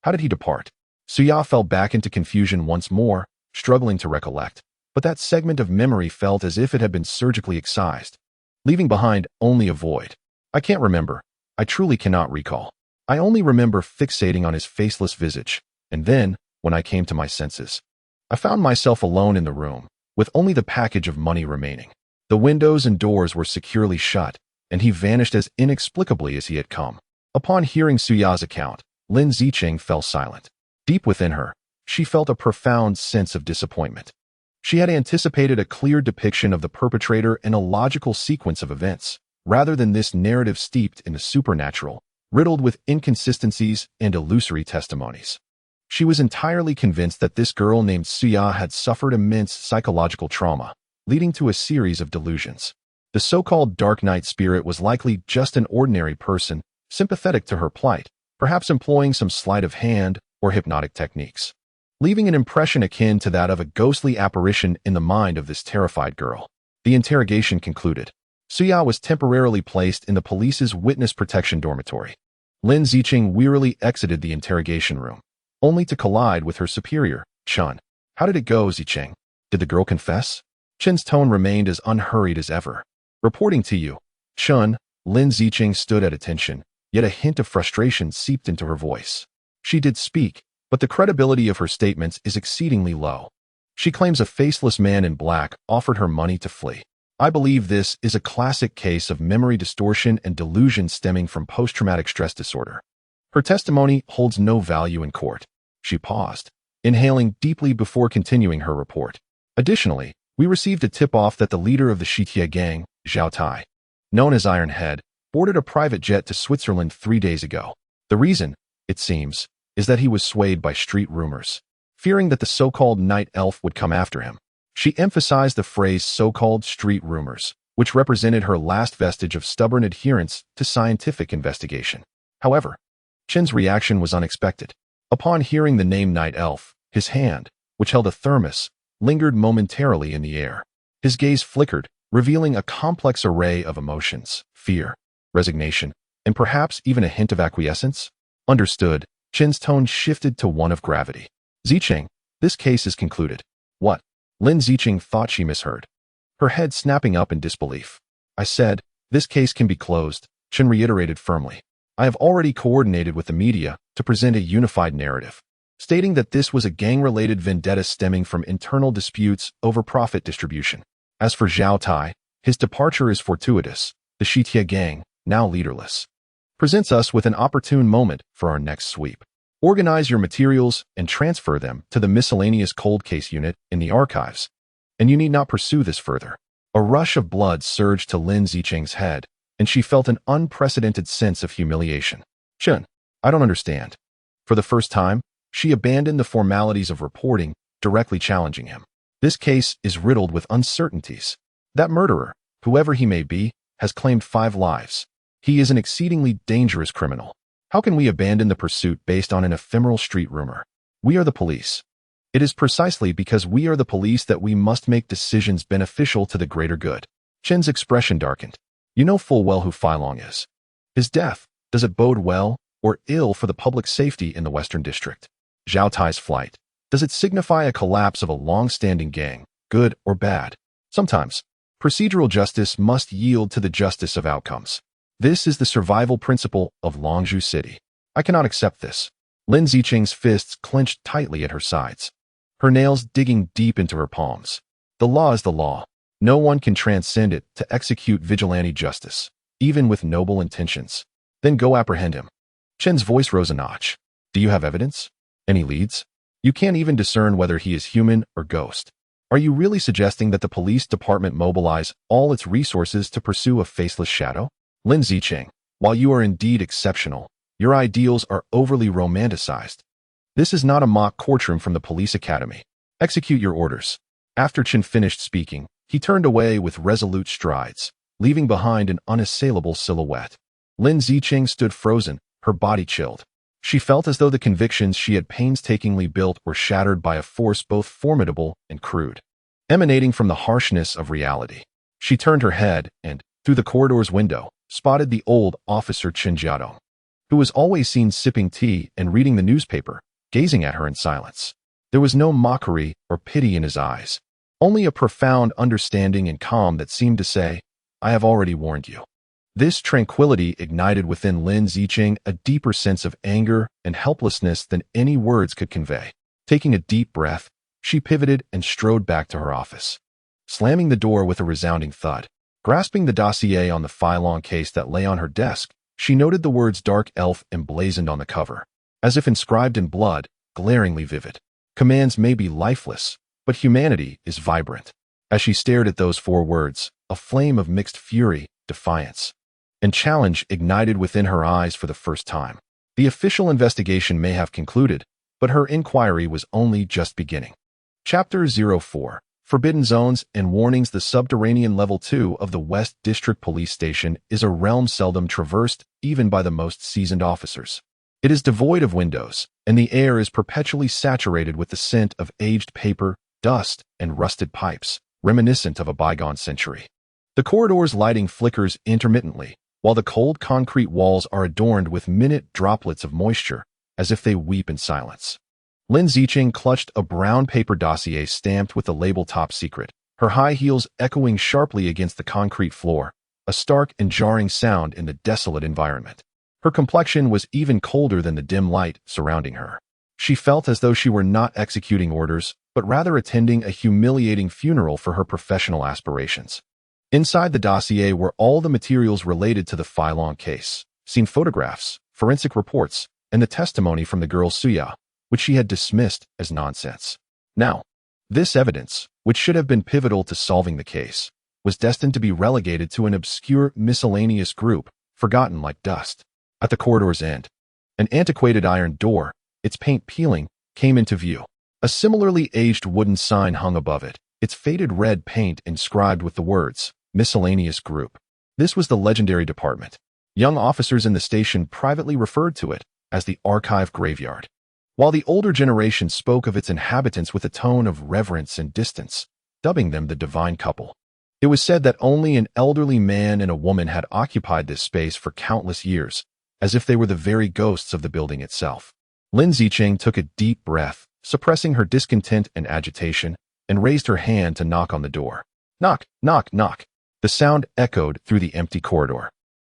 How did he depart? Suya fell back into confusion once more, struggling to recollect. But that segment of memory felt as if it had been surgically excised, leaving behind only a void. I can't remember. I truly cannot recall. I only remember fixating on his faceless visage, and then, when I came to my senses, I found myself alone in the room, with only the package of money remaining. The windows and doors were securely shut, and he vanished as inexplicably as he had come. Upon hearing Suya's account, Lin Zicheng fell silent. Deep within her, she felt a profound sense of disappointment. She had anticipated a clear depiction of the perpetrator and a logical sequence of events, rather than this narrative steeped in the supernatural, riddled with inconsistencies and illusory testimonies. She was entirely convinced that this girl named Suya had suffered immense psychological trauma, leading to a series of delusions. The so-called Dark Knight spirit was likely just an ordinary person, sympathetic to her plight, perhaps employing some sleight of hand or hypnotic techniques, leaving an impression akin to that of a ghostly apparition in the mind of this terrified girl. The interrogation concluded. Suya was temporarily placed in the police's witness protection dormitory. Lin Zicheng wearily exited the interrogation room, only to collide with her superior, Chen. How did it go, Zicheng? Did the girl confess? Chen's tone remained as unhurried as ever. Reporting to you, Chen. Lin Zicheng stood at attention, yet a hint of frustration seeped into her voice. She did speak, but the credibility of her statements is exceedingly low. She claims a faceless man in black offered her money to flee. I believe this is a classic case of memory distortion and delusion stemming from post-traumatic stress disorder. Her testimony holds no value in court. She paused, inhaling deeply before continuing her report. Additionally, we received a tip-off that the leader of the Shitia gang, Zhao Tai, known as Iron Head, boarded a private jet to Switzerland 3 days ago. The reason, it seems, is that he was swayed by street rumors, fearing that the so-called night elf would come after him. She emphasized the phrase so-called street rumors, which represented her last vestige of stubborn adherence to scientific investigation. However, Chen's reaction was unexpected. Upon hearing the name night elf, his hand, which held a thermos, lingered momentarily in the air. His gaze flickered, revealing a complex array of emotions: fear, resignation, and perhaps even a hint of acquiescence. Understood. Chen's tone shifted to one of gravity. Zicheng, this case is concluded. What? Lin Zicheng thought she misheard, her head snapping up in disbelief. I said, this case can be closed, Chen reiterated firmly. I have already coordinated with the media to present a unified narrative. stating that this was a gang-related vendetta stemming from internal disputes over profit distribution. As for Zhao Tai, his departure is fortuitous. The Shitia gang, now leaderless, presents us with an opportune moment for our next sweep. Organize your materials and transfer them to the miscellaneous cold case unit in the archives, and you need not pursue this further. A rush of blood surged to Lin Zicheng's head, and she felt an unprecedented sense of humiliation. Chen, I don't understand. For the first time, she abandoned the formalities of reporting, directly challenging him. This case is riddled with uncertainties. That murderer, whoever he may be, has claimed 5 lives. He is an exceedingly dangerous criminal. How can we abandon the pursuit based on an ephemeral street rumor? We are the police. It is precisely because we are the police that we must make decisions beneficial to the greater good. Chen's expression darkened. You know full well who Fai Long is. His death, does it bode well or ill for the public safety in the Western District? Zhao Tai's flight, does it signify a collapse of a long-standing gang, good or bad? Sometimes, procedural justice must yield to the justice of outcomes. This is the survival principle of Longzhou City. I cannot accept this. Lin Zicheng's fists clenched tightly at her sides, her nails digging deep into her palms. The law is the law. No one can transcend it to execute vigilante justice, even with noble intentions. Then go apprehend him. Chen's voice rose a notch. Do you have evidence? Any leads? You can't even discern whether he is human or ghost. Are you really suggesting that the police department mobilize all its resources to pursue a faceless shadow? Lin Zicheng, while you are indeed exceptional, your ideals are overly romanticized. This is not a mock courtroom from the police academy. Execute your orders. After Chen finished speaking, he turned away with resolute strides, leaving behind an unassailable silhouette. Lin Zicheng stood frozen, her body chilled. She felt as though the convictions she had painstakingly built were shattered by a force both formidable and crude, emanating from the harshness of reality. She turned her head and, through the corridor's window, spotted the old officer Chen Jiadong, who was always seen sipping tea and reading the newspaper, gazing at her in silence. There was no mockery or pity in his eyes, only a profound understanding and calm that seemed to say, I have already warned you. This tranquility ignited within Lin Zicheng a deeper sense of anger and helplessness than any words could convey. Taking a deep breath, she pivoted and strode back to her office, slamming the door with a resounding thud. Grasping the dossier on the Fai Long case that lay on her desk, she noted the words Dark Elf emblazoned on the cover, as if inscribed in blood, glaringly vivid. Commands may be lifeless, but humanity is vibrant. As she stared at those 4 words, a flame of mixed fury, defiance, and challenge ignited within her eyes for the first time. The official investigation may have concluded, but her inquiry was only just beginning. Chapter 04. Forbidden Zones and Warnings. The subterranean level 2 of the West District Police Station is a realm seldom traversed even by the most seasoned officers. It is devoid of windows, and the air is perpetually saturated with the scent of aged paper, dust, and rusted pipes, reminiscent of a bygone century. The corridor's lighting flickers intermittently, while the cold concrete walls are adorned with minute droplets of moisture, as if they weep in silence. Lin Zicheng clutched a brown paper dossier stamped with the label Top Secret, her high heels echoing sharply against the concrete floor, a stark and jarring sound in the desolate environment. Her complexion was even colder than the dim light surrounding her. She felt as though she were not executing orders, but rather attending a humiliating funeral for her professional aspirations. Inside the dossier were all the materials related to the Fai Long case, scene photographs, forensic reports, and the testimony from the girl Suya, which she had dismissed as nonsense. Now, this evidence, which should have been pivotal to solving the case, was destined to be relegated to an obscure miscellaneous group, forgotten like dust. At the corridor's end, an antiquated iron door, its paint peeling, came into view. A similarly aged wooden sign hung above it, its faded red paint inscribed with the words, Miscellaneous Group. This was the legendary department. Young officers in the station privately referred to it as the Archive Graveyard, while the older generation spoke of its inhabitants with a tone of reverence and distance, dubbing them the Divine Couple. It was said that only an elderly man and a woman had occupied this space for countless years, as if they were the very ghosts of the building itself. Lin Zicheng took a deep breath, suppressing her discontent and agitation, and raised her hand to knock on the door. Knock, knock, knock. The sound echoed through the empty corridor.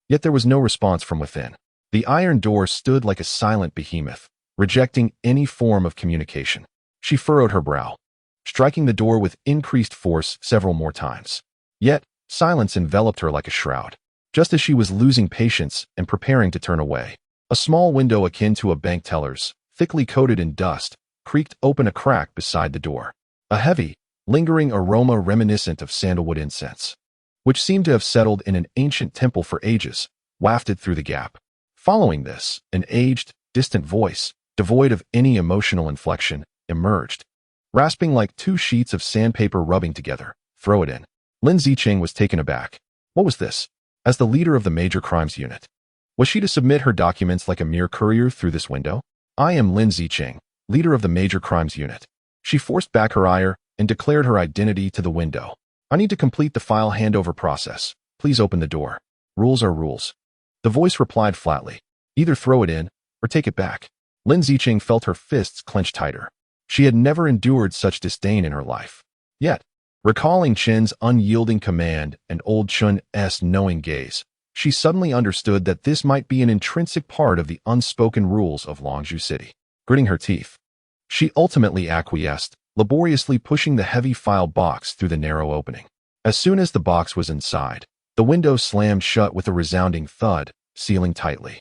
Yet there was no response from within. The iron door stood like a silent behemoth, rejecting any form of communication. She furrowed her brow, striking the door with increased force several more times. Yet, silence enveloped her like a shroud. Just as she was losing patience and preparing to turn away, a small window akin to a bank teller's, thickly coated in dust, creaked open a crack beside the door. A heavy, lingering aroma reminiscent of sandalwood incense, which seemed to have settled in an ancient temple for ages, wafted through the gap. Following this, an aged, distant voice, devoid of any emotional inflection, emerged, rasping like two sheets of sandpaper rubbing together. "Throw it in." Lin Zicheng was taken aback. What was this? As the leader of the major crimes unit, was she to submit her documents like a mere courier through this window? "I am Lin Zicheng, leader of the major crimes unit." She forced back her ire and declared her identity to the window. "I need to complete the file handover process. Please open the door. Rules are rules." The voice replied flatly, "Either throw it in or take it back." Lin Zicheng felt her fists clench tighter. She had never endured such disdain in her life. Yet, recalling Chen's unyielding command and old Chun's knowing gaze, she suddenly understood that this might be an intrinsic part of the unspoken rules of Longzhou City. Gritting her teeth, she ultimately acquiesced, laboriously pushing the heavy file box through the narrow opening. As soon as the box was inside, the window slammed shut with a resounding thud, sealing tightly.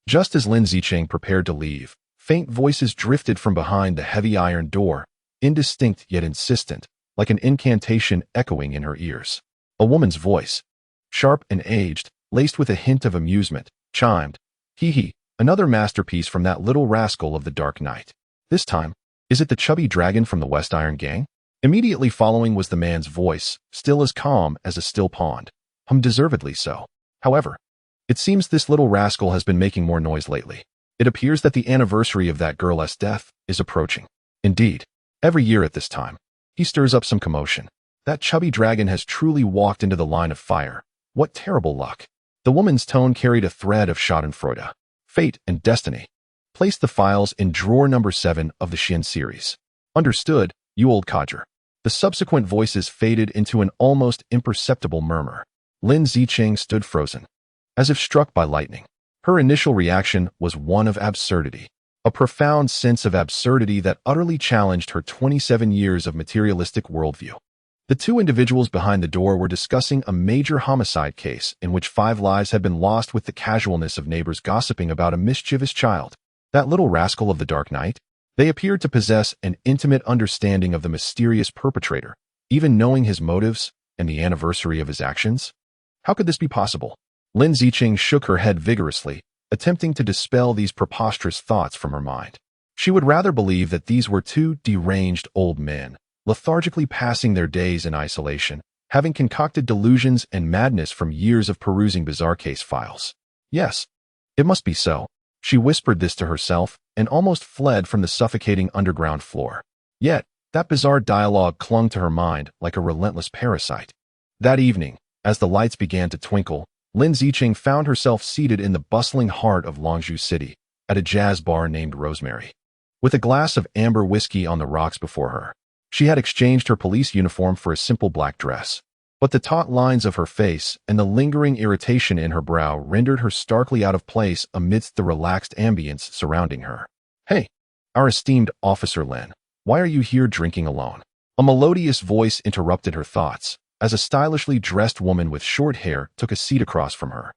Just as Lin Zicheng prepared to leave, faint voices drifted from behind the heavy iron door, indistinct yet insistent, like an incantation echoing in her ears. A woman's voice, sharp and aged, laced with a hint of amusement, chimed, "Hee hee, another masterpiece from that little rascal of the Dark Knight. This time, is it the chubby dragon from the West Iron Gang?" Immediately following was the man's voice, still as calm as a still pond. Deservedly so. However, it seems this little rascal has been making more noise lately. It appears that the anniversary of that girl's death is approaching. Indeed, every year at this time, he stirs up some commotion. That chubby dragon has truly walked into the line of fire. What terrible luck. The woman's tone carried a thread of schadenfreude, fate, and destiny. Place the files in drawer number 7 of the Xin series. Understood, you old codger. The subsequent voices faded into an almost imperceptible murmur. Lin Zicheng stood frozen, as if struck by lightning. Her initial reaction was one of absurdity, a profound sense of absurdity that utterly challenged her 27 years of materialistic worldview. The two individuals behind the door were discussing a major homicide case in which 5 lives had been lost with the casualness of neighbors gossiping about a mischievous child. That little rascal of the Dark Knight? They appeared to possess an intimate understanding of the mysterious perpetrator, even knowing his motives and the anniversary of his actions. How could this be possible? Lin Zicheng shook her head vigorously, attempting to dispel these preposterous thoughts from her mind. She would rather believe that these were two deranged old men, lethargically passing their days in isolation, having concocted delusions and madness from years of perusing bizarre case files. Yes, it must be so. She whispered this to herself and almost fled from the suffocating underground floor. Yet, that bizarre dialogue clung to her mind like a relentless parasite. That evening, as the lights began to twinkle, Lin Zicheng found herself seated in the bustling heart of Longzhou City, at a jazz bar named Rosemary. With a glass of amber whiskey on the rocks before her, she had exchanged her police uniform for a simple black dress. But the taut lines of her face and the lingering irritation in her brow rendered her starkly out of place amidst the relaxed ambience surrounding her. "Hey, our esteemed Officer Lin, why are you here drinking alone?" A melodious voice interrupted her thoughts, as a stylishly dressed woman with short hair took a seat across from her,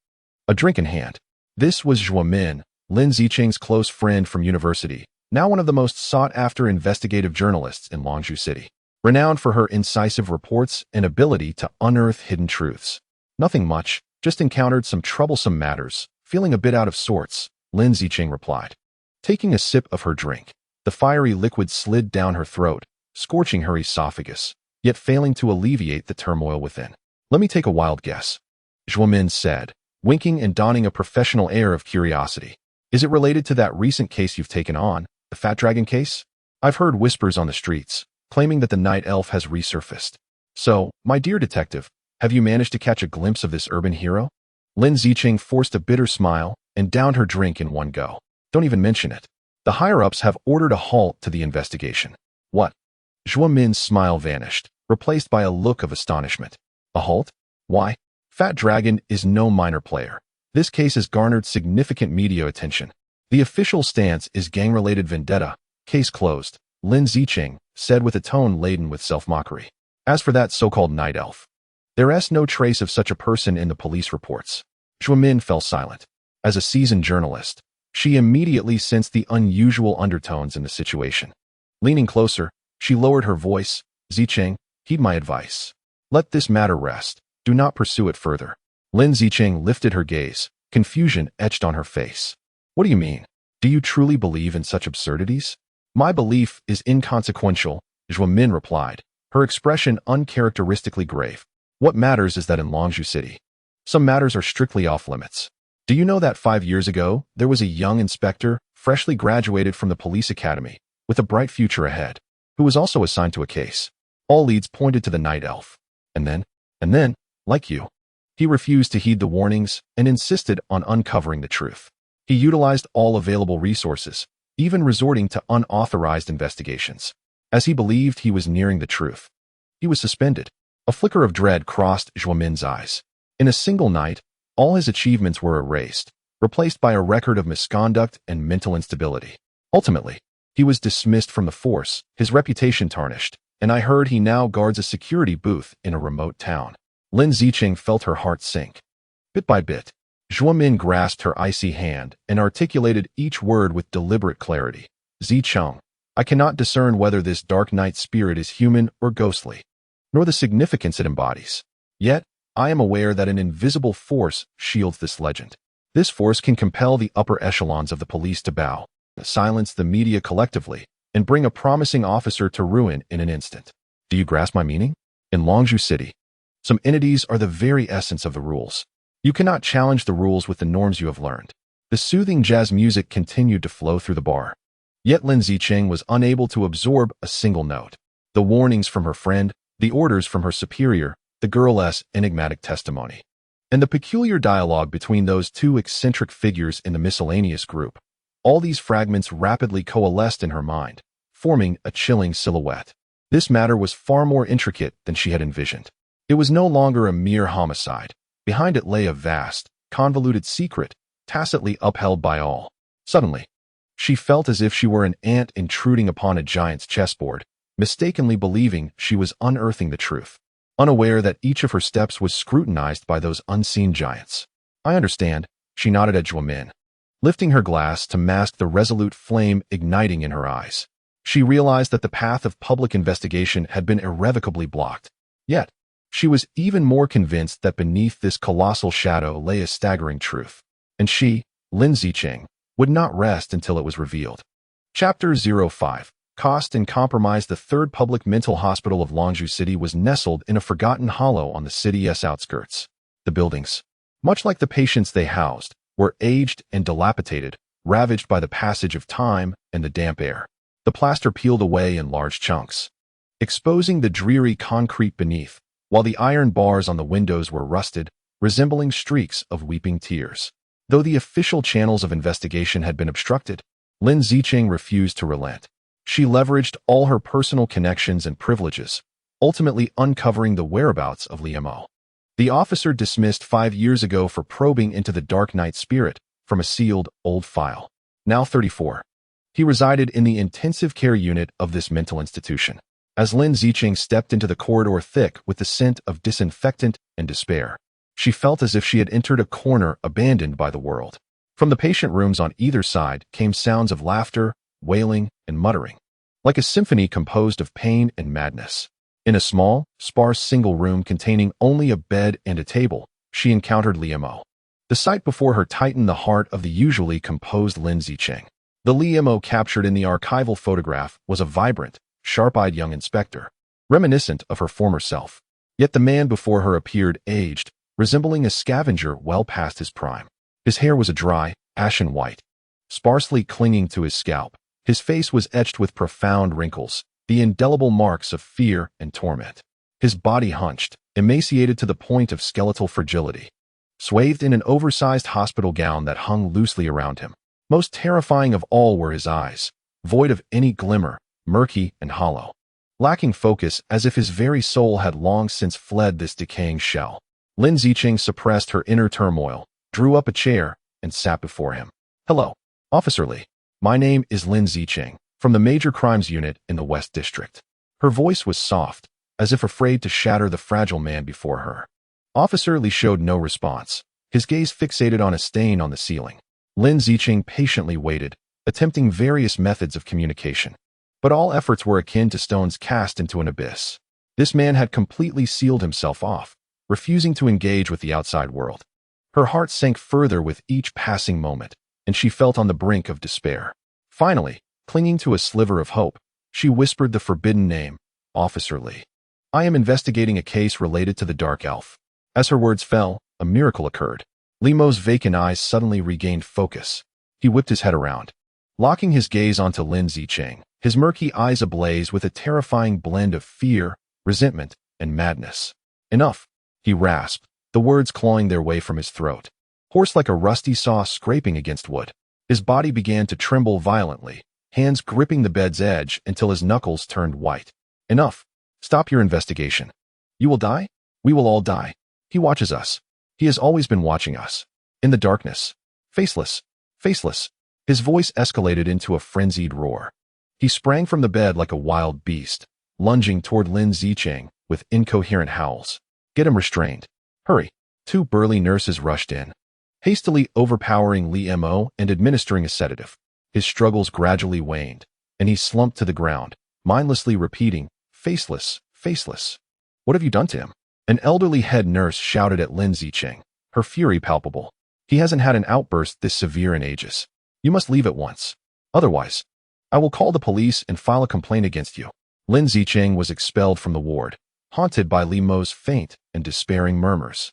a drink in hand. This was Zhuo Min, Lin Zicheng's close friend from university, now one of the most sought-after investigative journalists in Longzhou City, renowned for her incisive reports and ability to unearth hidden truths. "Nothing much, just encountered some troublesome matters, feeling a bit out of sorts," Lin Zicheng replied. Taking a sip of her drink, the fiery liquid slid down her throat, scorching her esophagus, yet failing to alleviate the turmoil within. "Let me take a wild guess," Zhuo Min said, winking and donning a professional air of curiosity. "Is it related to that recent case you've taken on, the Fat Dragon case? I've heard whispers on the streets, claiming that the night elf has resurfaced. So, my dear detective, have you managed to catch a glimpse of this urban hero?" Lin Zicheng forced a bitter smile and downed her drink in one go. "Don't even mention it. The higher-ups have ordered a halt to the investigation." "What?" Zhuo Min's smile vanished, replaced by a look of astonishment. "A halt? Why? Fat Dragon is no minor player. This case has garnered significant media attention. The official stance is gang-related vendetta. Case closed, Lin Zicheng said with a tone laden with self-mockery. As for that so-called night elf, there's no trace of such a person in the police reports. Zhuo Min fell silent. As a seasoned journalist, she immediately sensed the unusual undertones in the situation. Leaning closer, she lowered her voice. Zicheng, heed my advice. Let this matter rest. Do not pursue it further. Lin Zicheng lifted her gaze, confusion etched on her face. What do you mean? Do you truly believe in such absurdities? My belief is inconsequential, Zhuo Min replied, her expression uncharacteristically grave. What matters is that in Longzhou City, some matters are strictly off-limits. Do you know that 5 years ago, there was a young inspector, freshly graduated from the police academy, with a bright future ahead, who was also assigned to a case? All leads pointed to the night elf. And then, like you, he refused to heed the warnings and insisted on uncovering the truth. He utilized all available resources, even resorting to unauthorized investigations. As he believed he was nearing the truth, he was suspended. A flicker of dread crossed Zhuo Min's eyes. In a single night, all his achievements were erased, replaced by a record of misconduct and mental instability. Ultimately, he was dismissed from the force, his reputation tarnished, and I heard he now guards a security booth in a remote town. Lin Zicheng felt her heart sink. Bit by bit, Zhuo Min grasped her icy hand and articulated each word with deliberate clarity. Zicheng, I cannot discern whether this dark night spirit is human or ghostly, nor the significance it embodies. Yet, I am aware that an invisible force shields this legend. This force can compel the upper echelons of the police to bow, silence the media collectively, and bring a promising officer to ruin in an instant. Do you grasp my meaning? In Longzhou City, some entities are the very essence of the rules. You cannot challenge the rules with the norms you have learned. The soothing jazz music continued to flow through the bar. Yet Lin Zicheng was unable to absorb a single note. The warnings from her friend, the orders from her superior, the girl's enigmatic testimony, and the peculiar dialogue between those two eccentric figures in the miscellaneous group. All these fragments rapidly coalesced in her mind, forming a chilling silhouette. This matter was far more intricate than she had envisioned. It was no longer a mere homicide. Behind it lay a vast, convoluted secret, tacitly upheld by all. Suddenly, she felt as if she were an ant intruding upon a giant's chessboard, mistakenly believing she was unearthing the truth, unaware that each of her steps was scrutinized by those unseen giants. I understand, she nodded at Zhuo Min, lifting her glass to mask the resolute flame igniting in her eyes. She realized that the path of public investigation had been irrevocably blocked. Yet, she was even more convinced that beneath this colossal shadow lay a staggering truth. And she, Lin Zicheng, would not rest until it was revealed. Chapter 05. Cost and Compromise. The third public mental hospital of Longzhou City was nestled in a forgotten hollow on the city's outskirts. The buildings, much like the patients they housed, were aged and dilapidated, ravaged by the passage of time and the damp air. The plaster peeled away in large chunks, exposing the dreary concrete beneath, while the iron bars on the windows were rusted, resembling streaks of weeping tears. Though the official channels of investigation had been obstructed, Lin Zicheng refused to relent. She leveraged all her personal connections and privileges, ultimately uncovering the whereabouts of Liu Mo, the officer dismissed 5 years ago for probing into the Dark Knight spirit from a sealed, old file. Now 34. He resided in the intensive care unit of this mental institution. As Lin Zicheng stepped into the corridor thick with the scent of disinfectant and despair, she felt as if she had entered a corner abandoned by the world. From the patient rooms on either side came sounds of laughter, wailing, and muttering, like a symphony composed of pain and madness. In a small, sparse single room containing only a bed and a table, she encountered Liu Mo. The sight before her tightened the heart of the usually composed Lin Zicheng. The Liu Mo captured in the archival photograph was a vibrant, sharp-eyed young inspector, reminiscent of her former self. Yet the man before her appeared aged, resembling a scavenger well past his prime. His hair was a dry, ashen white, sparsely clinging to his scalp. His face was etched with profound wrinkles, the indelible marks of fear and torment. His body hunched, emaciated to the point of skeletal fragility, swathed in an oversized hospital gown that hung loosely around him. Most terrifying of all were his eyes, void of any glimmer, murky and hollow, lacking focus as if his very soul had long since fled this decaying shell. Lin Zicheng suppressed her inner turmoil, drew up a chair, and sat before him. "Hello," Officer Lee, my name is Lin Zicheng, from the Major Crimes Unit in the West District. Her voice was soft, as if afraid to shatter the fragile man before her. Officer Lee showed no response, his gaze fixated on a stain on the ceiling. Lin Zicheng patiently waited, attempting various methods of communication. But all efforts were akin to stones cast into an abyss. This man had completely sealed himself off, refusing to engage with the outside world. Her heart sank further with each passing moment, and she felt on the brink of despair. Finally, clinging to a sliver of hope, she whispered the forbidden name, Officer Lee. I am investigating a case related to the Dark Elf. As her words fell, a miracle occurred. Limo's vacant eyes suddenly regained focus. He whipped his head around, locking his gaze onto Lin Zicheng, his murky eyes ablaze with a terrifying blend of fear, resentment, and madness. Enough, he rasped, the words clawing their way from his throat. Hoarse like a rusty saw scraping against wood, his body began to tremble violently, hands gripping the bed's edge until his knuckles turned white. Enough. Stop your investigation. You will die? We will all die. He watches us. He has always been watching us. In the darkness. Faceless. Faceless. His voice escalated into a frenzied roar. He sprang from the bed like a wild beast, lunging toward Lin Zicheng with incoherent howls. Get him restrained. Hurry. Two burly nurses rushed in, hastily overpowering Li Mo and administering a sedative. His struggles gradually waned, and he slumped to the ground, mindlessly repeating, faceless, faceless. What have you done to him? An elderly head nurse shouted at Lin Zicheng, her fury palpable. He hasn't had an outburst this severe in ages. You must leave at once. Otherwise, I will call the police and file a complaint against you. Lin Zicheng was expelled from the ward, haunted by Li Mo's faint and despairing murmurs,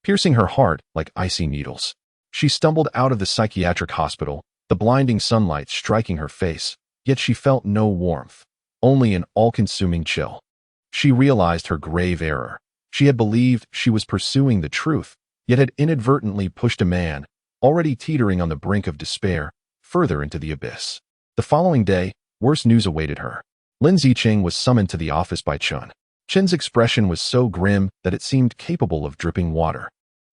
piercing her heart like icy needles. She stumbled out of the psychiatric hospital, the blinding sunlight striking her face, yet she felt no warmth, only an all-consuming chill. She realized her grave error. She had believed she was pursuing the truth, yet had inadvertently pushed a man, already teetering on the brink of despair, further into the abyss. The following day, worse news awaited her. Lin Zicheng was summoned to the office by Chun. Chen's expression was so grim that it seemed capable of dripping water.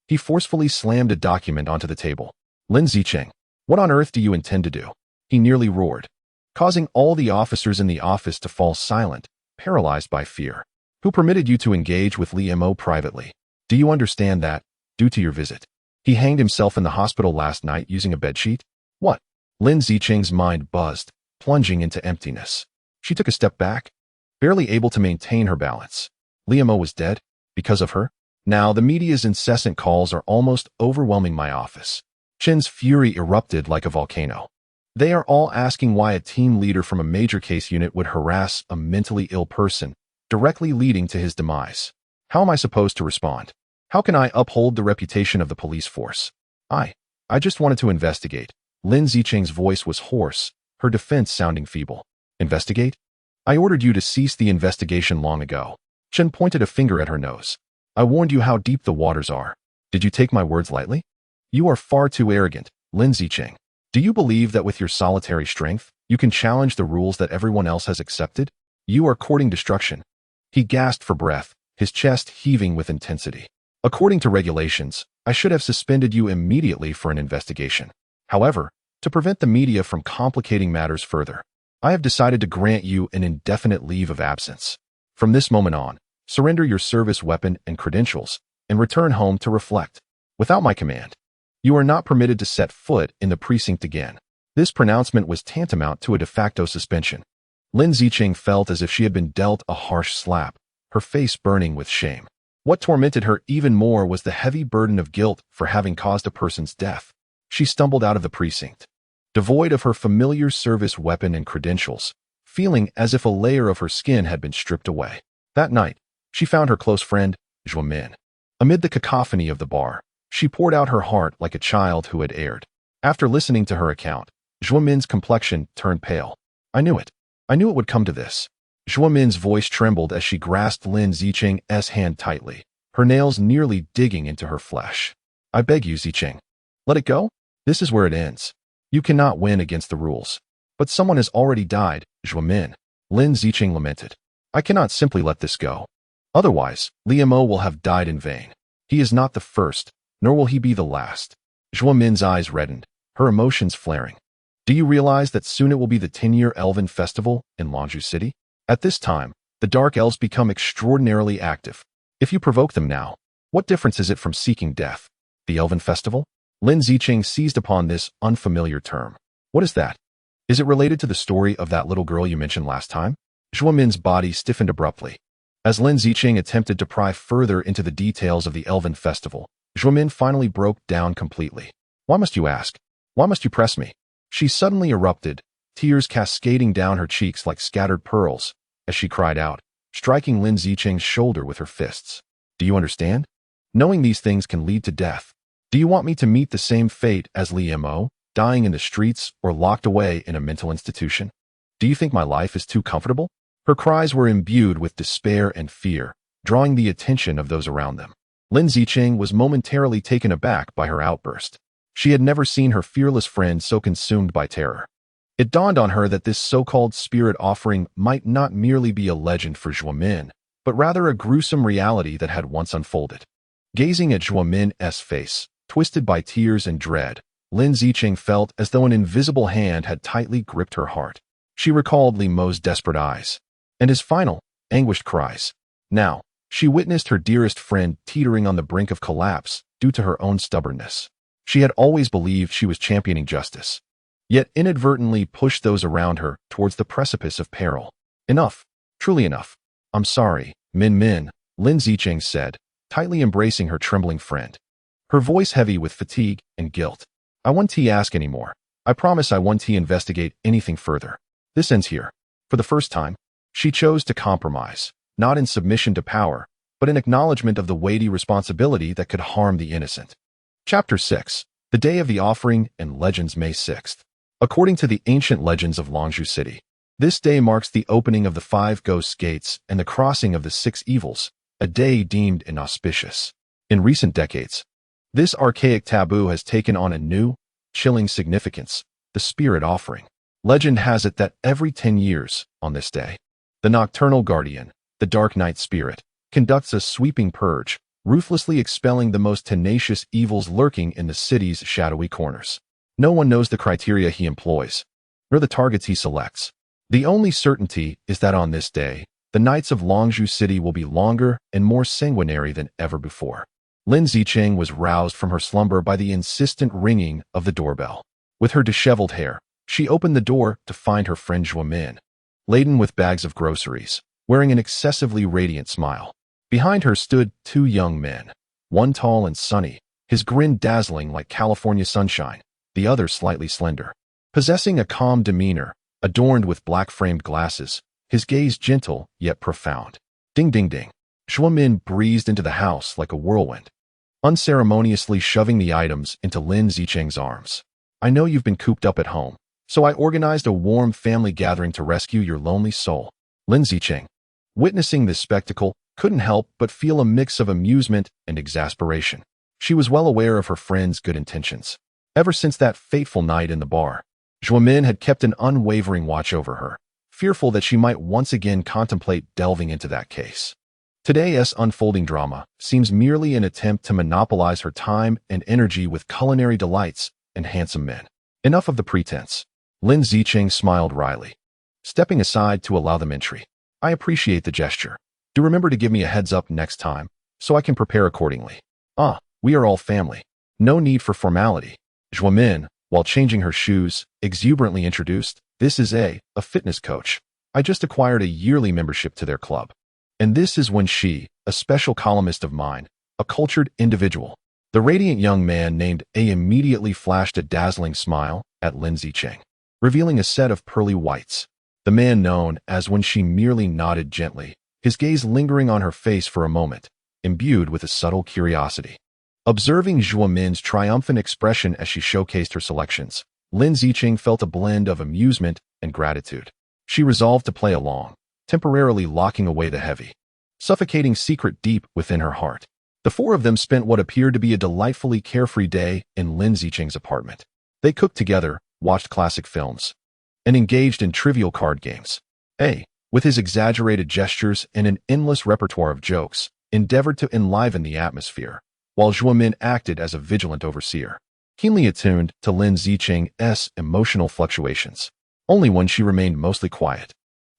He forcefully slammed a document onto the table. Lin Zicheng, what on earth do you intend to do? He nearly roared, causing all the officers in the office to fall silent, paralyzed by fear. Who permitted you to engage with Li Mo privately? Do you understand that, due to your visit, he hanged himself in the hospital last night using a bedsheet? What? Lin Zicheng's mind buzzed, plunging into emptiness. She took a step back, barely able to maintain her balance. Li Mo was dead? Because of her? Now the media's incessant calls are almost overwhelming my office. Chen's fury erupted like a volcano. They are all asking why a team leader from a major case unit would harass a mentally ill person, directly leading to his demise. How am I supposed to respond? How can I uphold the reputation of the police force? I just wanted to investigate. Lin Zicheng's voice was hoarse, her defense sounding feeble. Investigate? I ordered you to cease the investigation long ago. Chen pointed a finger at her nose. I warned you how deep the waters are. Did you take my words lightly? You are far too arrogant, Lin Zicheng. Do you believe that with your solitary strength, you can challenge the rules that everyone else has accepted? You are courting destruction. He gasped for breath, his chest heaving with intensity. According to regulations, I should have suspended you immediately for an investigation. However, to prevent the media from complicating matters further, I have decided to grant you an indefinite leave of absence. From this moment on, surrender your service weapon and credentials, and return home to reflect. Without my command, you are not permitted to set foot in the precinct again. This pronouncement was tantamount to a de facto suspension. Lin Zicheng felt as if she had been dealt a harsh slap, her face burning with shame. What tormented her even more was the heavy burden of guilt for having caused a person's death. She stumbled out of the precinct, devoid of her familiar service weapon and credentials, feeling as if a layer of her skin had been stripped away. That night, she found her close friend, Zhuo Min. Amid the cacophony of the bar, she poured out her heart like a child who had erred. After listening to her account, Zhuo Min's complexion turned pale. I knew it. I knew it would come to this. Zhuo Min's voice trembled as she grasped Lin Zicheng's hand tightly, her nails nearly digging into her flesh. I beg you, Zicheng. Let it go? This is where it ends. You cannot win against the rules. But someone has already died, Zhuo Min. Lin Zicheng lamented. I cannot simply let this go. Otherwise, Li Mo will have died in vain. He is not the first, nor will he be the last. Zhuo Min's eyes reddened, her emotions flaring. Do you realize that soon it will be the 10-year Elven Festival in Longzhou City? At this time, the Dark Elves become extraordinarily active. If you provoke them now, what difference is it from seeking death? The Elven Festival? Lin Zicheng seized upon this unfamiliar term. What is that? Is it related to the story of that little girl you mentioned last time? Zhuo Min's body stiffened abruptly. As Lin Zicheng attempted to pry further into the details of the Elven Festival, Zhuo Min finally broke down completely. Why must you ask? Why must you press me? She suddenly erupted, tears cascading down her cheeks like scattered pearls, as she cried out, striking Lin Zicheng's shoulder with her fists. Do you understand? Knowing these things can lead to death. Do you want me to meet the same fate as Li Mo, dying in the streets or locked away in a mental institution? Do you think my life is too comfortable? Her cries were imbued with despair and fear, drawing the attention of those around them. Lin Zicheng was momentarily taken aback by her outburst. She had never seen her fearless friend so consumed by terror. It dawned on her that this so-called spirit offering might not merely be a legend for Zhuo Min, but rather a gruesome reality that had once unfolded. Gazing at Zhuo Min's face, twisted by tears and dread, Lin Zicheng felt as though an invisible hand had tightly gripped her heart. She recalled Li Mo's desperate eyes, and his final, anguished cries. Now, she witnessed her dearest friend teetering on the brink of collapse due to her own stubbornness. She had always believed she was championing justice, yet inadvertently pushed those around her towards the precipice of peril. Enough, truly enough. I'm sorry, Min, Lin Zicheng said, tightly embracing her trembling friend, her voice heavy with fatigue and guilt. I won't ask anymore. I promise I won't investigate anything further. This ends here. For the first time, she chose to compromise, not in submission to power, but in acknowledgement of the weighty responsibility that could harm the innocent. Chapter 6. The Day of the Offering and Legends, May 6th. According to the ancient legends of Longzhou City, this day marks the opening of the 5 Ghosts' Gates and the crossing of the 6 Evils, a day deemed inauspicious. In recent decades, this archaic taboo has taken on a new, chilling significance, the spirit offering. Legend has it that every 10 years, on this day, the nocturnal guardian, the dark night spirit, conducts a sweeping purge, ruthlessly expelling the most tenacious evils lurking in the city's shadowy corners. No one knows the criteria he employs, nor the targets he selects. The only certainty is that on this day, the nights of Longzhou City will be longer and more sanguinary than ever before. Lin Zicheng was roused from her slumber by the insistent ringing of the doorbell. With her disheveled hair, she opened the door to find her friend Zhuo Min, laden with bags of groceries, wearing an excessively radiant smile. Behind her stood 2 young men, one tall and sunny, his grin dazzling like California sunshine, the other slightly slender. Possessing a calm demeanor, adorned with black-framed glasses, his gaze gentle yet profound. Ding ding ding. Zhuo Min breezed into the house like a whirlwind, unceremoniously shoving the items into Lin Zicheng's arms. I know you've been cooped up at home, so I organized a warm family gathering to rescue your lonely soul. Lin Zicheng, witnessing this spectacle, couldn't help but feel a mix of amusement and exasperation. She was well aware of her friend's good intentions. Ever since that fateful night in the bar, Zhuo Min had kept an unwavering watch over her, fearful that she might once again contemplate delving into that case. Today's unfolding drama seems merely an attempt to monopolize her time and energy with culinary delights and handsome men. Enough of the pretense. Lin Zicheng smiled wryly, stepping aside to allow them entry. I appreciate the gesture. Do remember to give me a heads up next time, so I can prepare accordingly. We are all family. No need for formality. Zhuo Min, while changing her shoes, exuberantly introduced, this is a fitness coach. I just acquired a yearly membership to their club. And this is Wen Xi, a special columnist of mine, a cultured individual. The radiant young man named A immediately flashed a dazzling smile at Lin Zicheng, revealing a set of pearly whites. The man known as Wen Xi merely nodded gently, his gaze lingering on her face for a moment, imbued with a subtle curiosity. Observing Zhuo Min's triumphant expression as she showcased her selections, Lin Zicheng felt a blend of amusement and gratitude. She resolved to play along, temporarily locking away the heavy, suffocating secret deep within her heart. The 4 of them spent what appeared to be a delightfully carefree day in Lin Zicheng's apartment. They cooked together, watched classic films, and engaged in trivial card games. A, with his exaggerated gestures and an endless repertoire of jokes, endeavored to enliven the atmosphere, while Zhuo Min acted as a vigilant overseer. keenly attuned to Lin Zicheng's emotional fluctuations, only when she remained mostly quiet.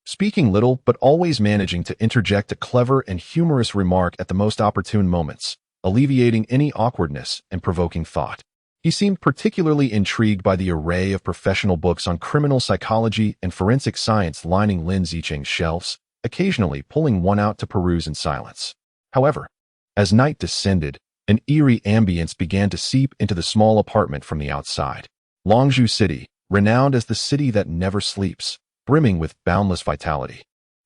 Speaking little but always managing to interject a clever and humorous remark at the most opportune moments, alleviating any awkwardness and provoking thought. He seemed particularly intrigued by the array of professional books on criminal psychology and forensic science lining Lin Zicheng's shelves, occasionally pulling one out to peruse in silence. However, as night descended, an eerie ambience began to seep into the small apartment from the outside. Longzhou City, renowned as the city that never sleeps, brimming with boundless vitality,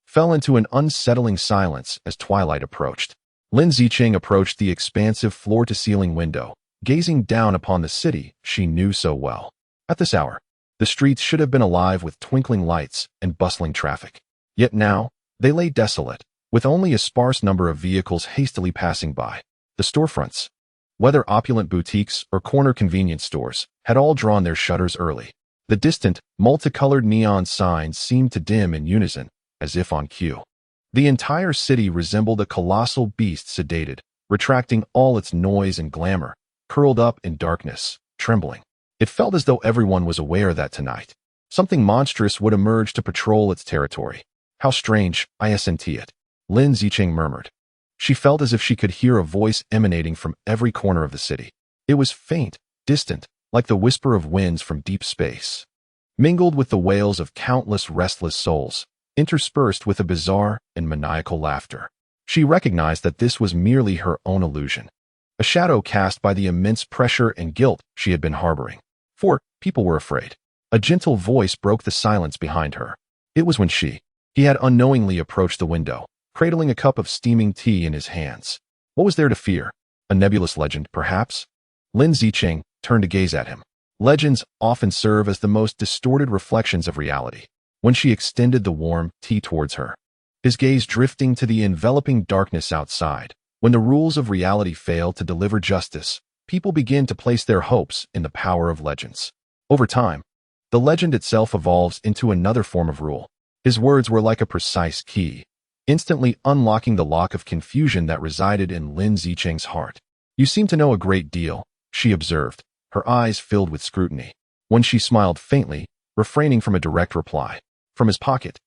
fell into an unsettling silence as twilight approached. Lin Zicheng approached the expansive floor-to-ceiling window, gazing down upon the city she knew so well. At this hour, the streets should have been alive with twinkling lights and bustling traffic. Yet now, they lay desolate, with only a sparse number of vehicles hastily passing by. The storefronts, whether opulent boutiques or corner convenience stores, had all drawn their shutters early. The distant, multicolored neon signs seemed to dim in unison, as if on cue. The entire city resembled a colossal beast sedated, retracting all its noise and glamour, curled up in darkness, trembling. It felt as though everyone was aware that tonight, something monstrous would emerge to patrol its territory. How strange, I sent it, Lin Zicheng murmured. She felt as if she could hear a voice emanating from every corner of the city. It was faint, distant, like the whisper of winds from deep space, mingled with the wails of countless restless souls, interspersed with a bizarre and maniacal laughter. She recognized that this was merely her own illusion, a shadow cast by the immense pressure and guilt she had been harboring. For people were afraid. A gentle voice broke the silence behind her. It was Wen Xi. He had unknowingly approached the window, cradling a cup of steaming tea in his hands. What was there to fear? A nebulous legend, perhaps? Lin Zicheng turned to gaze at him. Legends often serve as the most distorted reflections of reality. When she extended the warm tea towards her, his gaze drifting to the enveloping darkness outside. When the rules of reality fail to deliver justice, people begin to place their hopes in the power of legends. Over time, the legend itself evolves into another form of rule. His words were like a precise key, instantly unlocking the lock of confusion that resided in Lin Zicheng's heart. You seem to know a great deal, she observed, her eyes filled with scrutiny. When she smiled faintly, refraining from a direct reply. From his pocket,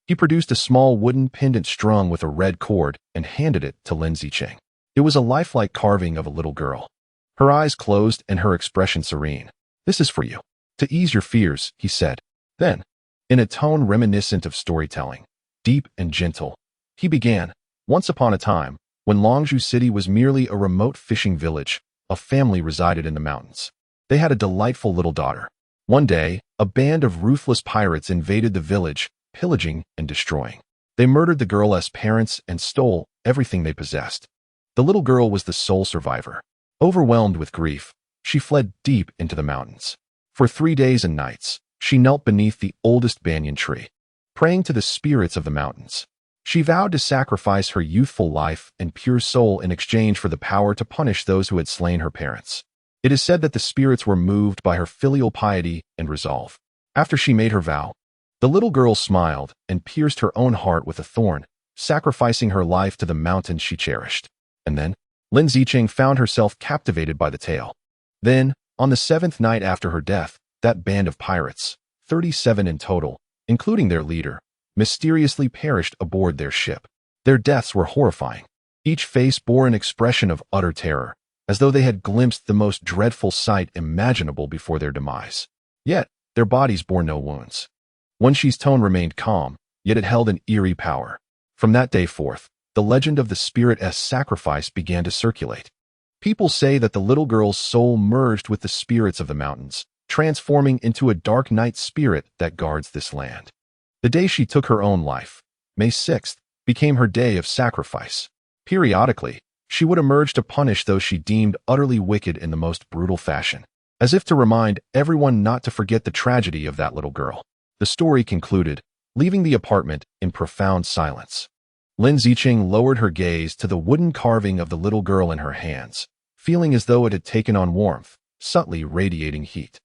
he produced a small wooden pendant strung with a red cord and handed it to Lin Zicheng. It was a lifelike carving of a little girl, her eyes closed and her expression serene. This is for you, to ease your fears, he said. Then, in a tone reminiscent of storytelling, deep and gentle, he began. Once upon a time, when Longzhou City was merely a remote fishing village, a family resided in the mountains. They had a delightful little daughter. One day, a band of ruthless pirates invaded the village, pillaging and destroying. They murdered the girl's parents and stole everything they possessed. The little girl was the sole survivor. Overwhelmed with grief, she fled deep into the mountains. For 3 days and nights, she knelt beneath the oldest banyan tree, praying to the spirits of the mountains. She vowed to sacrifice her youthful life and pure soul in exchange for the power to punish those who had slain her parents. It is said that the spirits were moved by her filial piety and resolve. After she made her vow, the little girl smiled and pierced her own heart with a thorn, sacrificing her life to the mountain she cherished. And then, Lin Zicheng found herself captivated by the tale. Then, on the 7th night after her death, that band of pirates, 37 in total, including their leader, mysteriously perished aboard their ship. Their deaths were horrifying. Each face bore an expression of utter terror, as though they had glimpsed the most dreadful sight imaginable before their demise. Yet, their bodies bore no wounds. Wen Xi's tone remained calm, yet it held an eerie power. From that day forth, the legend of the spirit's sacrifice began to circulate. People say that the little girl's soul merged with the spirits of the mountains, transforming into a dark night spirit that guards this land. The day she took her own life, May 6th, became her day of sacrifice. Periodically, she would emerge to punish those she deemed utterly wicked in the most brutal fashion, as if to remind everyone not to forget the tragedy of that little girl. The story concluded, leaving the apartment in profound silence. Lin Zicheng lowered her gaze to the wooden carving of the little girl in her hands, feeling as though it had taken on warmth, subtly radiating heat.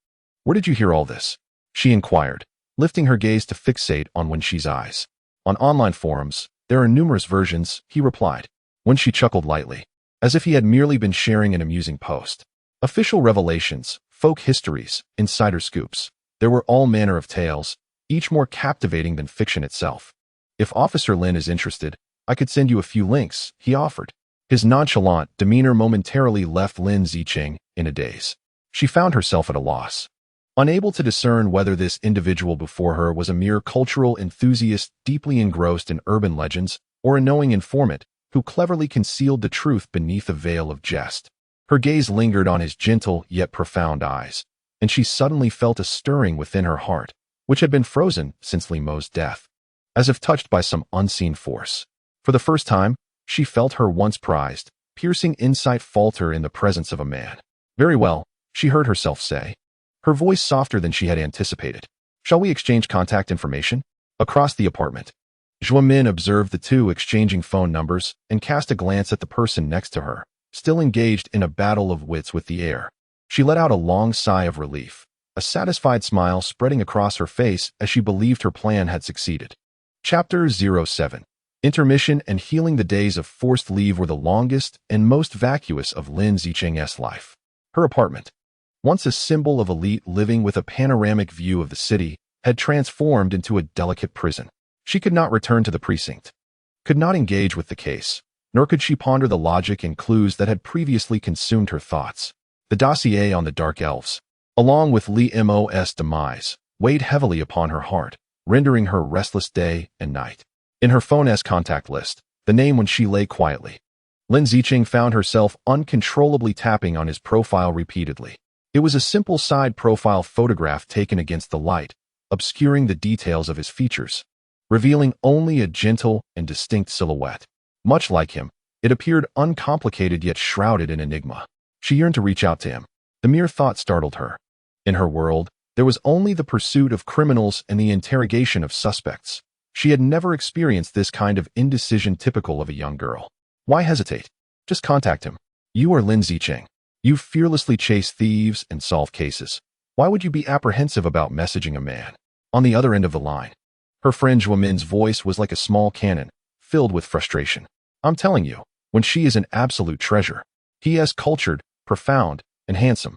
Where did you hear all this? She inquired, lifting her gaze to fixate on Wen Xi's eyes. On online forums, there are numerous versions, he replied. Wen Xi chuckled lightly, as if he had merely been sharing an amusing post. Official revelations, folk histories, insider scoops. There were all manner of tales, each more captivating than fiction itself. If Officer Lin is interested, I could send you a few links, he offered. His nonchalant demeanor momentarily left Lin Zicheng in a daze. She found herself at a loss, unable to discern whether this individual before her was a mere cultural enthusiast deeply engrossed in urban legends or a knowing informant who cleverly concealed the truth beneath a veil of jest. Her gaze lingered on his gentle yet profound eyes, and she suddenly felt a stirring within her heart, which had been frozen since Li Mo's death. As if touched by some unseen force, for the first time, she felt her once prized, piercing insight falter in the presence of a man. Very well, she heard herself say, her voice softer than she had anticipated. Shall we exchange contact information? Across the apartment, Zhuo Min observed the two exchanging phone numbers and cast a glance at the person next to her, still engaged in a battle of wits with the air. She let out a long sigh of relief, a satisfied smile spreading across her face as she believed her plan had succeeded. Chapter 07. Intermission and healing. The days of forced leave were the longest and most vacuous of Lin Zicheng's life. Her apartment, once a symbol of elite living with a panoramic view of the city, had transformed into a delicate prison. She could not return to the precinct, could not engage with the case, nor could she ponder the logic and clues that had previously consumed her thoughts. The dossier on the Dark Elves, along with Li Mo's demise, weighed heavily upon her heart, rendering her restless day and night. In her phone's contact list, the name when she lay quietly. Lin Zicheng found herself uncontrollably tapping on his profile repeatedly. It was a simple side profile photograph taken against the light, obscuring the details of his features, revealing only a gentle and distinct silhouette. Much like him, it appeared uncomplicated yet shrouded in enigma. She yearned to reach out to him. The mere thought startled her. In her world, there was only the pursuit of criminals and the interrogation of suspects. She had never experienced this kind of indecision typical of a young girl. Why hesitate? Just contact him. You are Lin Zicheng. You fearlessly chase thieves and solve cases. Why would you be apprehensive about messaging a man? On the other end of the line, her friend Zhuo Min's voice was like a small cannon, filled with frustration. I'm telling you, Wen Xi is an absolute treasure. He is cultured, profound, and handsome.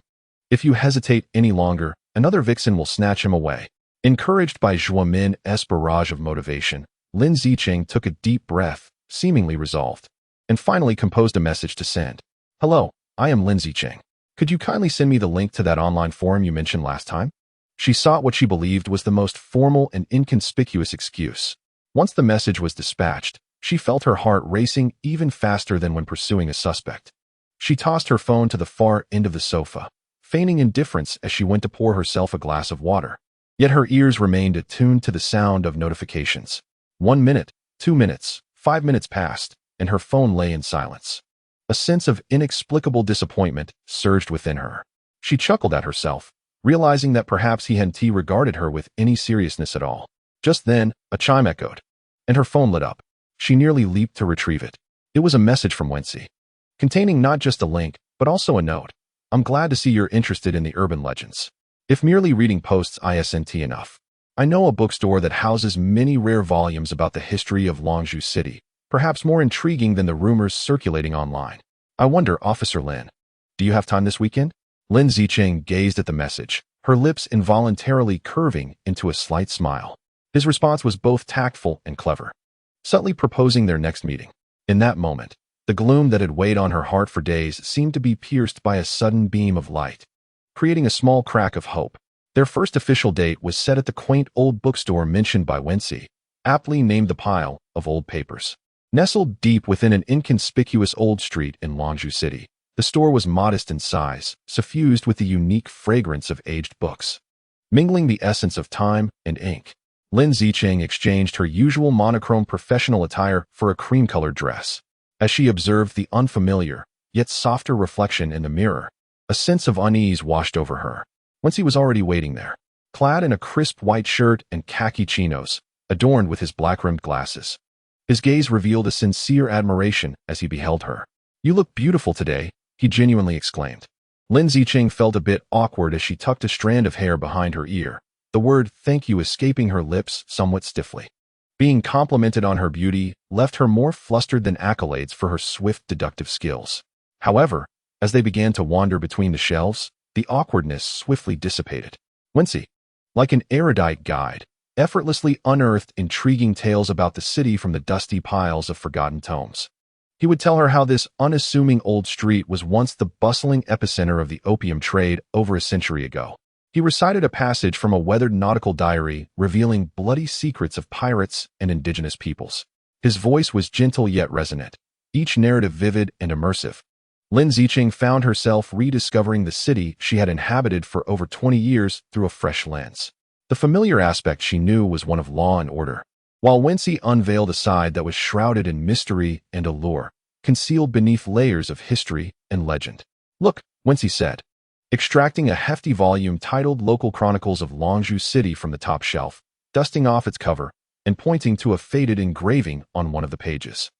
If you hesitate any longer, another vixen will snatch him away. Encouraged by Zhuo Min's barrage of motivation, Lin Zicheng took a deep breath, seemingly resolved, and finally composed a message to send. Hello, I am Lin Zicheng. Could you kindly send me the link to that online forum you mentioned last time? She sought what she believed was the most formal and inconspicuous excuse. Once the message was dispatched, she felt her heart racing even faster than when pursuing a suspect. She tossed her phone to the far end of the sofa, feigning indifference as she went to pour herself a glass of water. Yet her ears remained attuned to the sound of notifications. 1 minute, 2 minutes, 5 minutes passed, and her phone lay in silence. A sense of inexplicable disappointment surged within her. She chuckled at herself, realizing that perhaps he hadn't regarded her with any seriousness at all. Just then, a chime echoed, and her phone lit up. She nearly leaped to retrieve it. It was a message from Wen Xi, containing not just a link, but also a note. I'm glad to see you're interested in the urban legends. If merely reading posts isn't enough, I know a bookstore that houses many rare volumes about the history of Longzhou City, perhaps more intriguing than the rumors circulating online. I wonder, Officer Lin, do you have time this weekend? Lin Zicheng gazed at the message, her lips involuntarily curving into a slight smile. His response was both tactful and clever, subtly proposing their next meeting. In that moment, the gloom that had weighed on her heart for days seemed to be pierced by a sudden beam of light, creating a small crack of hope. Their first official date was set at the quaint old bookstore mentioned by Wen Xi, aptly named the Pile of Old Papers. Nestled deep within an inconspicuous old street in Longzhou City, the store was modest in size, suffused with the unique fragrance of aged books, mingling the essence of time and ink. Lin Zicheng exchanged her usual monochrome professional attire for a cream-colored dress. As she observed the unfamiliar, yet softer reflection in the mirror, a sense of unease washed over her. Once he was already waiting there, clad in a crisp white shirt and khaki chinos, adorned with his black-rimmed glasses. His gaze revealed a sincere admiration as he beheld her. You look beautiful today, he genuinely exclaimed. Lin Zicheng felt a bit awkward as she tucked a strand of hair behind her ear, the word thank you escaping her lips somewhat stiffly. Being complimented on her beauty left her more flustered than accolades for her swift deductive skills. However, as they began to wander between the shelves, the awkwardness swiftly dissipated. Wen Xi, like an erudite guide, effortlessly unearthed intriguing tales about the city from the dusty piles of forgotten tomes. He would tell her how this unassuming old street was once the bustling epicenter of the opium trade over a century ago. He recited a passage from a weathered nautical diary revealing bloody secrets of pirates and indigenous peoples. His voice was gentle yet resonant, each narrative vivid and immersive. Lin Zicheng found herself rediscovering the city she had inhabited for over 20 years through a fresh lens. The familiar aspect she knew was one of law and order, while Wen Xi unveiled a side that was shrouded in mystery and allure, concealed beneath layers of history and legend. "Look," Wen Xi said, extracting a hefty volume titled Local Chronicles of Longzhou City from the top shelf, dusting off its cover, and pointing to a faded engraving on one of the pages.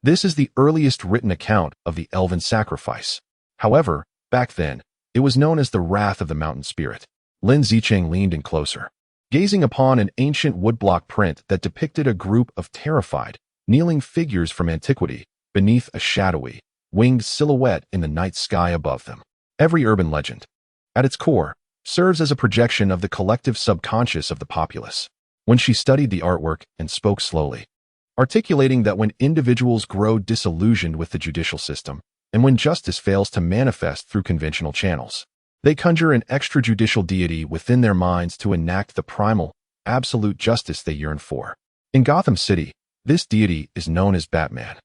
"This is the earliest written account of the elven sacrifice. However, back then, it was known as the Wrath of the Mountain Spirit." Lin Zicheng leaned in closer, gazing upon an ancient woodblock print that depicted a group of terrified, kneeling figures from antiquity beneath a shadowy, winged silhouette in the night sky above them. Every urban legend, at its core, serves as a projection of the collective subconscious of the populace. When she studied the artwork and spoke slowly, articulating that when individuals grow disillusioned with the judicial system, and when justice fails to manifest through conventional channels, they conjure an extrajudicial deity within their minds to enact the primal, absolute justice they yearn for. In Gotham City, this deity is known as Batman,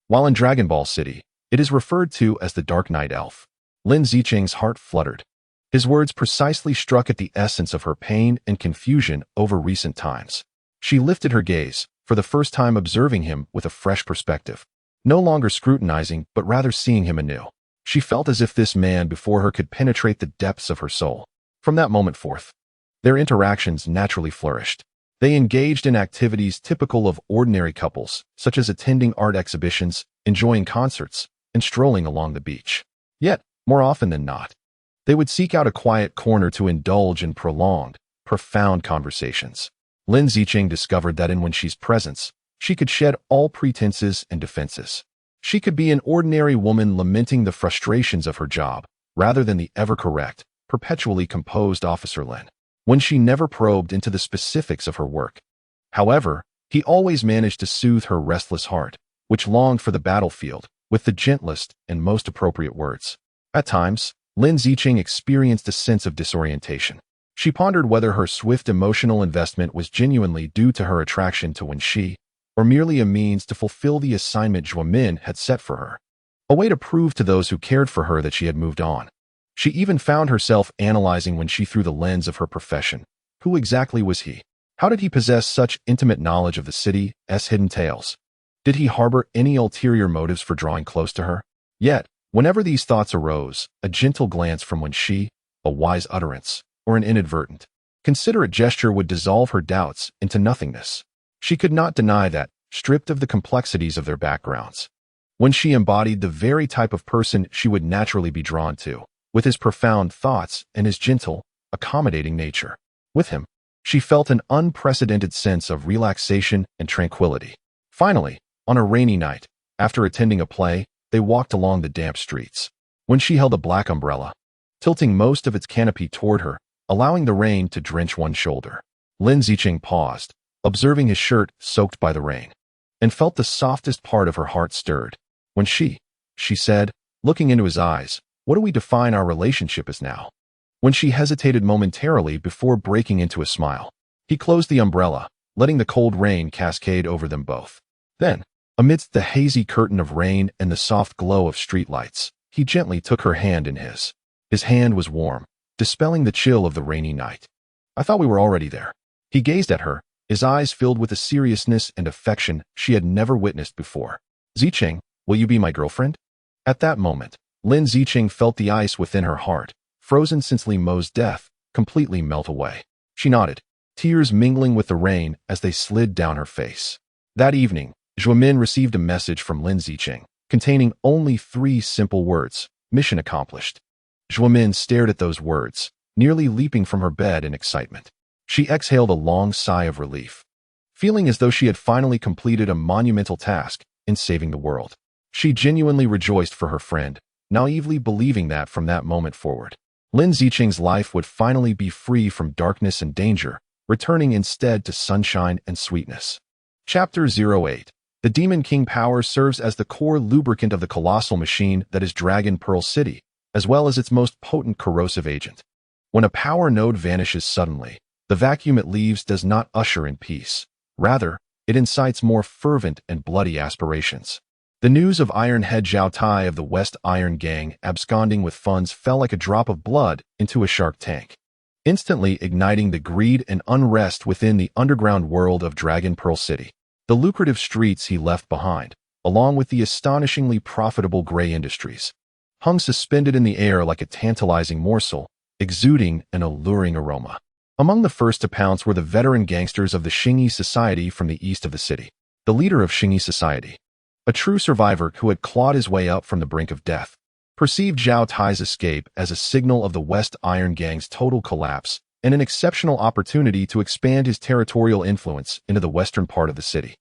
while in Dragon Ball City, it is referred to as the Dark Knight Elf. Lin Zicheng's heart fluttered. His words precisely struck at the essence of her pain and confusion over recent times. She lifted her gaze, for the first time observing him with a fresh perspective, no longer scrutinizing but rather seeing him anew. She felt as if this man before her could penetrate the depths of her soul. From that moment forth, their interactions naturally flourished. They engaged in activities typical of ordinary couples, such as attending art exhibitions, enjoying concerts, and strolling along the beach. Yet, more often than not, they would seek out a quiet corner to indulge in prolonged, profound conversations. Lin Zicheng discovered that in Wen Xi's presence, she could shed all pretenses and defenses. She could be an ordinary woman lamenting the frustrations of her job, rather than the ever-correct, perpetually composed Officer Lin. When she never probed into the specifics of her work. However, he always managed to soothe her restless heart, which longed for the battlefield, with the gentlest and most appropriate words. At times, Lin Zicheng experienced a sense of disorientation. She pondered whether her swift emotional investment was genuinely due to her attraction to Wen Xi, or merely a means to fulfill the assignment Zhuo Min had set for her. A way to prove to those who cared for her that she had moved on. She even found herself analyzing Wen Xi through the lens of her profession. Who exactly was he? How did he possess such intimate knowledge of the city's hidden tales? Did he harbor any ulterior motives for drawing close to her? Yet, whenever these thoughts arose, a gentle glance from Wen Xi, a wise utterance, or an inadvertent, considerate gesture would dissolve her doubts into nothingness. She could not deny that, stripped of the complexities of their backgrounds, Wen Xi embodied the very type of person she would naturally be drawn to, with his profound thoughts and his gentle, accommodating nature. With him, she felt an unprecedented sense of relaxation and tranquility. Finally, on a rainy night, after attending a play, they walked along the damp streets. Wen Xi held a black umbrella, tilting most of its canopy toward her, allowing the rain to drench one shoulder. Lin Zicheng paused, observing his shirt soaked by the rain, and felt the softest part of her heart stirred. "Wen Xi," she said, looking into his eyes, "what do we define our relationship as now?" Wen Xi hesitated momentarily before breaking into a smile. He closed the umbrella, letting the cold rain cascade over them both. Then, amidst the hazy curtain of rain and the soft glow of streetlights, he gently took her hand in his. His hand was warm, dispelling the chill of the rainy night. "I thought we were already there." He gazed at her, his eyes filled with a seriousness and affection she had never witnessed before. "Zicheng, will you be my girlfriend?" At that moment, Lin Zicheng felt the ice within her heart, frozen since Li Mo's death, completely melt away. She nodded, tears mingling with the rain as they slid down her face. That evening, Zhuo Min received a message from Lin Zicheng, containing only 3 simple words: "Mission accomplished." Zhuo Min stared at those words, nearly leaping from her bed in excitement. She exhaled a long sigh of relief, feeling as though she had finally completed a monumental task in saving the world. She genuinely rejoiced for her friend, naively believing that from that moment forward, Lin Zicheng's life would finally be free from darkness and danger, returning instead to sunshine and sweetness. Chapter 08. The Demon King power serves as the core lubricant of the colossal machine that is Dragon Pearl City, as well as its most potent corrosive agent. When a power node vanishes suddenly, the vacuum it leaves does not usher in peace. Rather, it incites more fervent and bloody aspirations. The news of Iron Head Zhao Tai of the West Iron Gang absconding with funds fell like a drop of blood into a shark tank, instantly igniting the greed and unrest within the underground world of Dragon Pearl City. The lucrative streets he left behind, along with the astonishingly profitable gray industries, hung suspended in the air like a tantalizing morsel, exuding an alluring aroma. Among the first to pounce were the veteran gangsters of the Xingyi Society from the east of the city. The leader of Xingyi Society, a true survivor who had clawed his way up from the brink of death, perceived Zhao Tai's escape as a signal of the West Iron Gang's total collapse and an exceptional opportunity to expand his territorial influence into the western part of the city.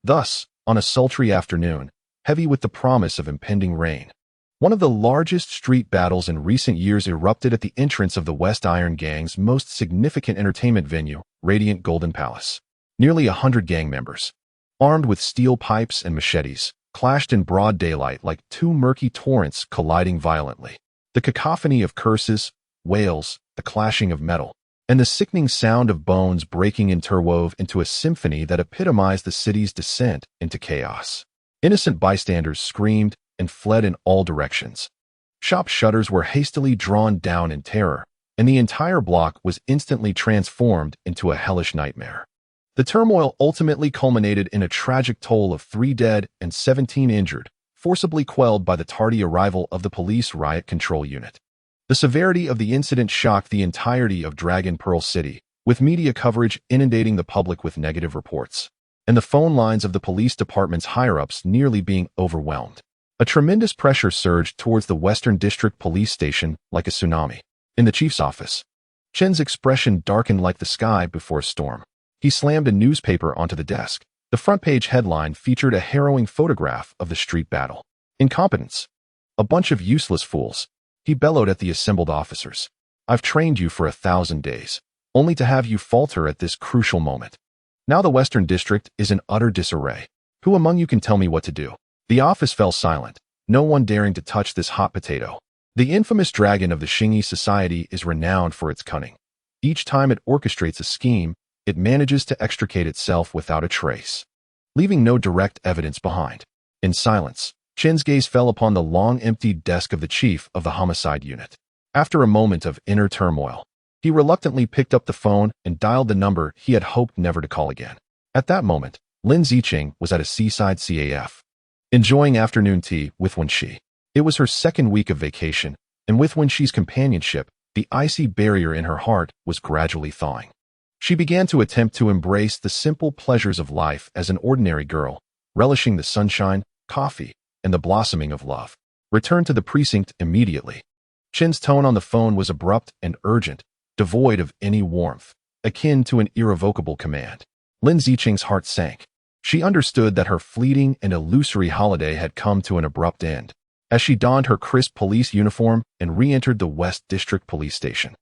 Thus, on a sultry afternoon, heavy with the promise of impending rain, one of the largest street battles in recent years erupted at the entrance of the West Iron Gang's most significant entertainment venue, Radiant Golden Palace. Nearly 100 gang members, armed with steel pipes and machetes, clashed in broad daylight like two murky torrents colliding violently. The cacophony of curses, wails, the clashing of metal, and the sickening sound of bones breaking interwove into a symphony that epitomized the city's descent into chaos. Innocent bystanders screamed and fled in all directions. Shop shutters were hastily drawn down in terror, and the entire block was instantly transformed into a hellish nightmare. The turmoil ultimately culminated in a tragic toll of 3 dead and 17 injured, forcibly quelled by the tardy arrival of the police riot control unit. The severity of the incident shocked the entirety of Dragon Pearl City, with media coverage inundating the public with negative reports, and the phone lines of the police department's higher-ups nearly being overwhelmed. A tremendous pressure surged towards the Western District Police Station like a tsunami. In the chief's office, Chen's expression darkened like the sky before a storm. He slammed a newspaper onto the desk. The front-page headline featured a harrowing photograph of the street battle. Incompetence. A bunch of useless fools. He bellowed at the assembled officers. I've trained you for 1,000 days, only to have you falter at this crucial moment. Now the Western District is in utter disarray. Who among you can tell me what to do? The office fell silent, no one daring to touch this hot potato. The infamous dragon of the Xingyi Society is renowned for its cunning. Each time it orchestrates a scheme, it manages to extricate itself without a trace, leaving no direct evidence behind. In silence, Chen's gaze fell upon the long-emptied desk of the chief of the homicide unit. After a moment of inner turmoil, he reluctantly picked up the phone and dialed the number he had hoped never to call again. At that moment, Lin Zicheng was at a seaside CAF, enjoying afternoon tea with Wen Xi. It was her second week of vacation, and with Wen Xi's companionship, the icy barrier in her heart was gradually thawing. She began to attempt to embrace the simple pleasures of life as an ordinary girl, relishing the sunshine, coffee, and the blossoming of love. Return to the precinct immediately. Chen's tone on the phone was abrupt and urgent, devoid of any warmth, akin to an irrevocable command. Lin Zicheng's heart sank. She understood that her fleeting and illusory holiday had come to an abrupt end, as she donned her crisp police uniform and re-entered the West District Police Station.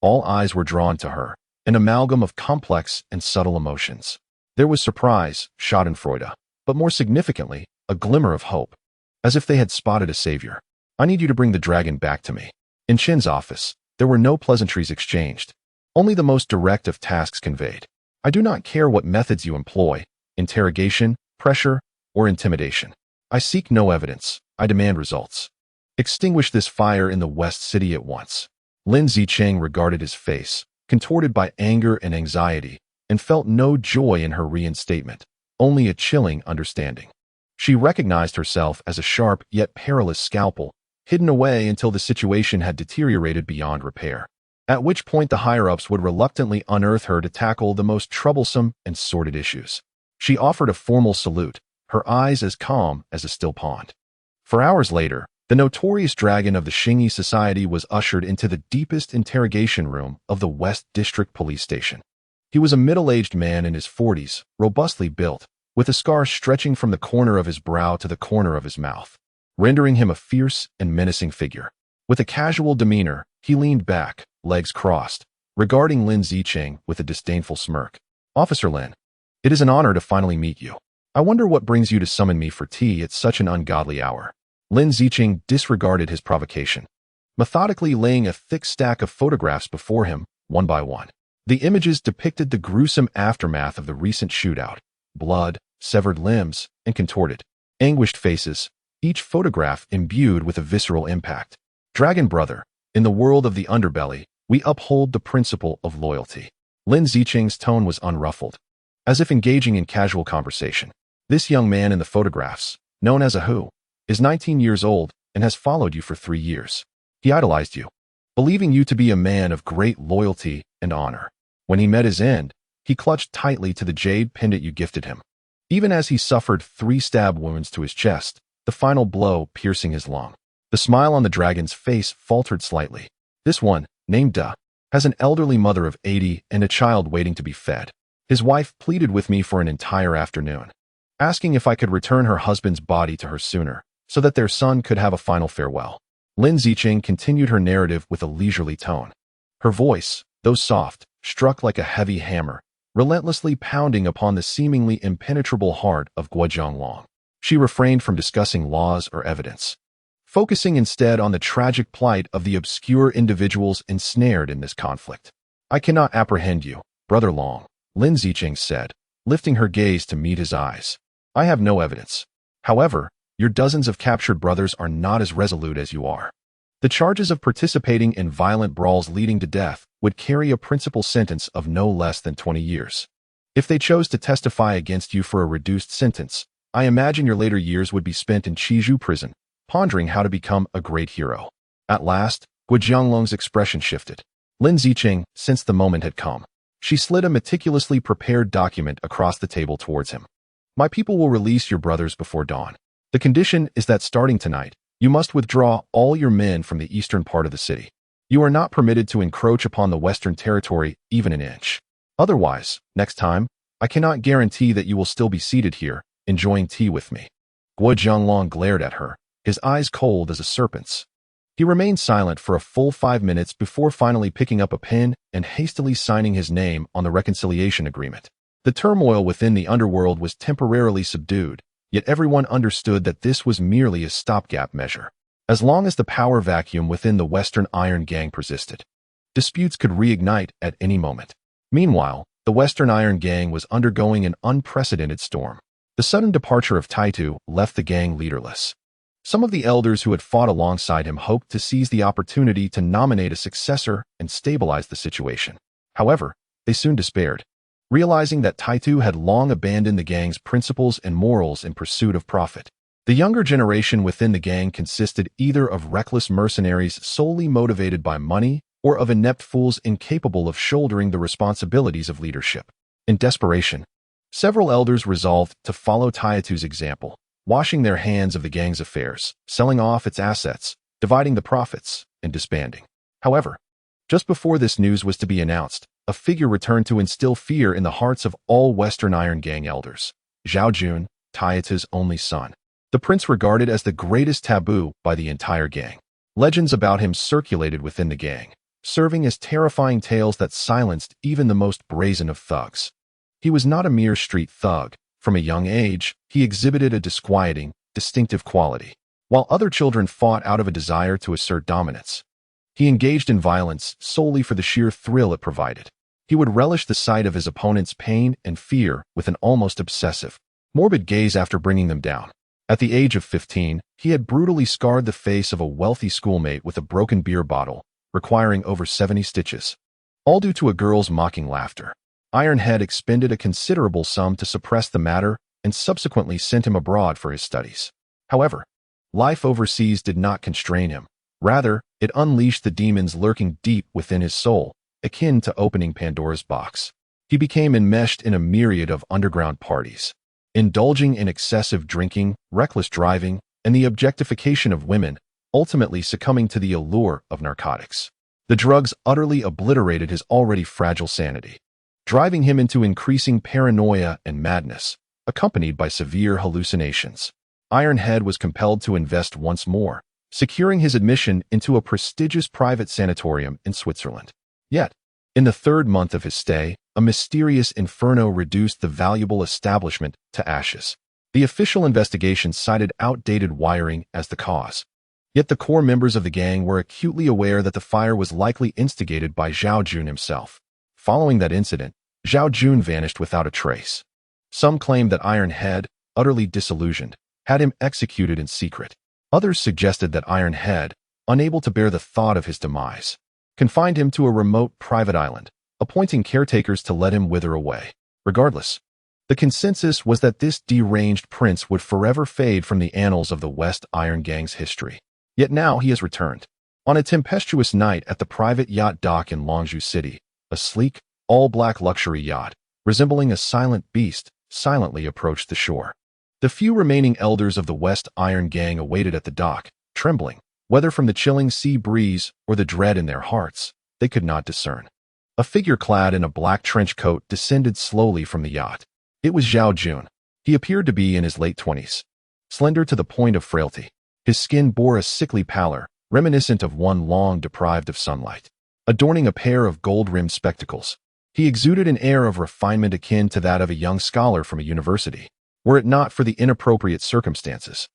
All eyes were drawn to her, an amalgam of complex and subtle emotions. There was surprise, schadenfreude, but more significantly, a glimmer of hope, as if they had spotted a savior. I need you to bring the dragon back to me. In Chen's office, there were no pleasantries exchanged, only the most direct of tasks conveyed. I do not care what methods you employ, interrogation, pressure, or intimidation. I seek no evidence. I demand results. Extinguish this fire in the West City at once. Lin Zicheng regarded his face, contorted by anger and anxiety, and felt no joy in her reinstatement, only a chilling understanding. She recognized herself as a sharp yet perilous scalpel, hidden away until the situation had deteriorated beyond repair, at which point the higher-ups would reluctantly unearth her to tackle the most troublesome and sordid issues. She offered a formal salute, her eyes as calm as a still pond. For hours later, the notorious dragon of the Xingyi Society was ushered into the deepest interrogation room of the West District Police Station. He was a middle-aged man in his 40s, robustly built, with a scar stretching from the corner of his brow to the corner of his mouth, rendering him a fierce and menacing figure. With a casual demeanor, He leaned back, legs crossed, regarding Lin Zicheng with a disdainful smirk. Officer Lin, it is an honor to finally meet you. I wonder what brings you to summon me for tea at such an ungodly hour. Lin Zicheng disregarded his provocation, methodically laying a thick stack of photographs before him, one by one. The images depicted the gruesome aftermath of the recent shootout: blood, severed limbs, and contorted, anguished faces, each photograph imbued with a visceral impact. Dragon brother, in the world of the underbelly, we uphold the principle of loyalty. Lin Zicheng's tone was unruffled, as if engaging in casual conversation. This young man in the photographs, known as a Hu, is 19 years old and has followed you for 3 years. He idolized you, believing you to be a man of great loyalty and honor. When he met his end, he clutched tightly to the jade pendant you gifted him. Even as he suffered 3 stab wounds to his chest, the final blow piercing his lung. The smile on the dragon's face faltered slightly. This one, named Da, has an elderly mother of 80 and a child waiting to be fed. His wife pleaded with me for an entire afternoon, asking if I could return her husband's body to her sooner, so that their son could have a final farewell. Lin Zicheng continued her narrative with a leisurely tone. Her voice, though soft, struck like a heavy hammer, relentlessly pounding upon the seemingly impenetrable heart of Guozhonglong. She refrained from discussing laws or evidence, focusing instead on the tragic plight of the obscure individuals ensnared in this conflict. I cannot apprehend you, Brother Long, Lin Zicheng said, lifting her gaze to meet his eyes. I have no evidence. However, your dozens of captured brothers are not as resolute as you are. The charges of participating in violent brawls leading to death would carry a principal sentence of no less than 20 years. If they chose to testify against you for a reduced sentence, I imagine your later years would be spent in Chizhou prison, pondering how to become a great hero. At last, Guozhonglong's expression shifted. Lin Zicheng sensed the moment had come. She slid a meticulously prepared document across the table towards him. My people will release your brothers before dawn. The condition is that starting tonight, you must withdraw all your men from the eastern part of the city. You are not permitted to encroach upon the western territory even an inch. Otherwise, next time, I cannot guarantee that you will still be seated here, enjoying tea with me. Guozhonglong glared at her, his eyes cold as a serpent's. He remained silent for a full 5 minutes before finally picking up a pen and hastily signing his name on the reconciliation agreement. The turmoil within the underworld was temporarily subdued, yet everyone understood that this was merely a stopgap measure. As long as the power vacuum within the Western Iron Gang persisted, disputes could reignite at any moment. Meanwhile, the Western Iron Gang was undergoing an unprecedented storm. The sudden departure of Taitu left the gang leaderless. Some of the elders who had fought alongside him hoped to seize the opportunity to nominate a successor and stabilize the situation. However, they soon despaired, realizing that Taitu had long abandoned the gang's principles and morals in pursuit of profit. The younger generation within the gang consisted either of reckless mercenaries solely motivated by money or of inept fools incapable of shouldering the responsibilities of leadership. In desperation, several elders resolved to follow Taitu's example, washing their hands of the gang's affairs, selling off its assets, dividing the profits, and disbanding. However, just before this news was to be announced, a figure returned to instill fear in the hearts of all Western Iron Gang elders: Zhao Jun, Taitu's only son. The prince regarded as the greatest taboo by the entire gang. Legends about him circulated within the gang, serving as terrifying tales that silenced even the most brazen of thugs. He was not a mere street thug. From a young age, he exhibited a disquieting, distinctive quality. While other children fought out of a desire to assert dominance, he engaged in violence solely for the sheer thrill it provided. He would relish the sight of his opponent's pain and fear with an almost obsessive, morbid gaze after bringing them down. At the age of 15, he had brutally scarred the face of a wealthy schoolmate with a broken beer bottle, requiring over 70 stitches, all due to a girl's mocking laughter. Ironhead expended a considerable sum to suppress the matter and subsequently sent him abroad for his studies. However, life overseas did not constrain him. Rather, it unleashed the demons lurking deep within his soul, akin to opening Pandora's box. He became enmeshed in a myriad of underground parties, indulging in excessive drinking, reckless driving, and the objectification of women, ultimately succumbing to the allure of narcotics. The drugs utterly obliterated his already fragile sanity, driving him into increasing paranoia and madness, accompanied by severe hallucinations. Ironhead was compelled to invest once more, securing his admission into a prestigious private sanatorium in Switzerland. Yet, in the third month of his stay, a mysterious inferno reduced the valuable establishment to ashes. The official investigation cited outdated wiring as the cause. Yet the core members of the gang were acutely aware that the fire was likely instigated by Zhao Jun himself. Following that incident, Zhao Jun vanished without a trace. Some claimed that Iron Head, utterly disillusioned, had him executed in secret. Others suggested that Iron Head, unable to bear the thought of his demise, confined him to a remote private island, appointing caretakers to let him wither away. Regardless, the consensus was that this deranged prince would forever fade from the annals of the West Iron Gang's history. Yet now he has returned. On a tempestuous night at the private yacht dock in Longzhou City, a sleek, all-black luxury yacht, resembling a silent beast, silently approached the shore. The few remaining elders of the West Iron Gang awaited at the dock, trembling. Whether from the chilling sea breeze or the dread in their hearts, they could not discern. A figure clad in a black trench coat descended slowly from the yacht. It was Zhao Jun. He appeared to be in his late 20s. Slender to the point of frailty, his skin bore a sickly pallor, reminiscent of one long deprived of sunlight. Adorning a pair of gold-rimmed spectacles, he exuded an air of refinement akin to that of a young scholar from a university. Were it not for the inappropriate circumstances,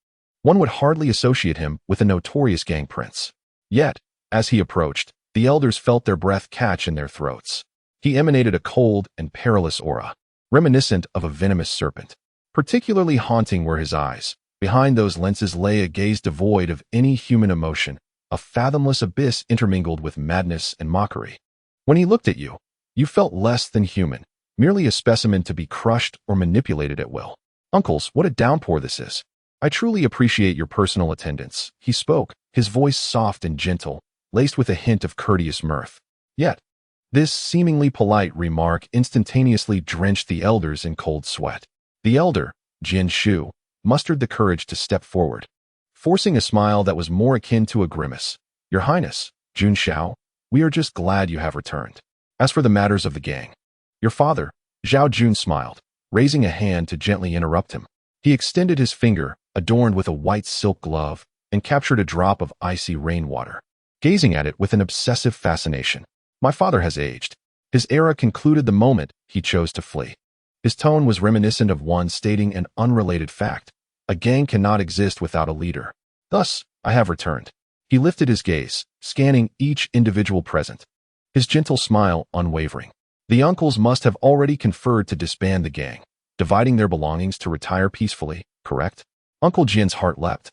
one would hardly associate him with a notorious gang prince. Yet, as he approached, the elders felt their breath catch in their throats. He emanated a cold and perilous aura, reminiscent of a venomous serpent. Particularly haunting were his eyes. Behind those lenses lay a gaze devoid of any human emotion, a fathomless abyss intermingled with madness and mockery. When he looked at you, you felt less than human, merely a specimen to be crushed or manipulated at will. Uncles, what a downpour this is. I truly appreciate your personal attendance, he spoke, his voice soft and gentle, laced with a hint of courteous mirth. Yet, this seemingly polite remark instantaneously drenched the elders in cold sweat. The elder, Jin Shu, mustered the courage to step forward, forcing a smile that was more akin to a grimace. Your Highness, Jun Xiao, we are just glad you have returned. As for the matters of the gang, your father, Zhao Jun smiled, raising a hand to gently interrupt him. He extended his finger, adorned with a white silk glove, and captured a drop of icy rainwater, gazing at it with an obsessive fascination. My father has aged. His era concluded the moment he chose to flee. His tone was reminiscent of one stating an unrelated fact. A gang cannot exist without a leader. Thus, I have returned. He lifted his gaze, scanning each individual present, his gentle smile unwavering. The uncles must have already conferred to disband the gang, dividing their belongings to retire peacefully, correct? Uncle Jian's heart leapt,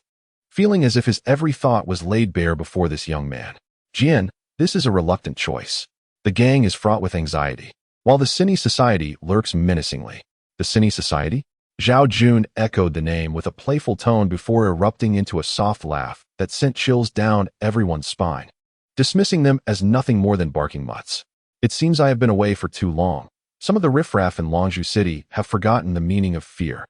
feeling as if his every thought was laid bare before this young man. Jian, this is a reluctant choice. The gang is fraught with anxiety, while the Cine Society lurks menacingly. The Cine Society? Zhao Jun echoed the name with a playful tone before erupting into a soft laugh that sent chills down everyone's spine, dismissing them as nothing more than barking mutts. It seems I have been away for too long. Some of the riffraff in Longzhou City have forgotten the meaning of fear.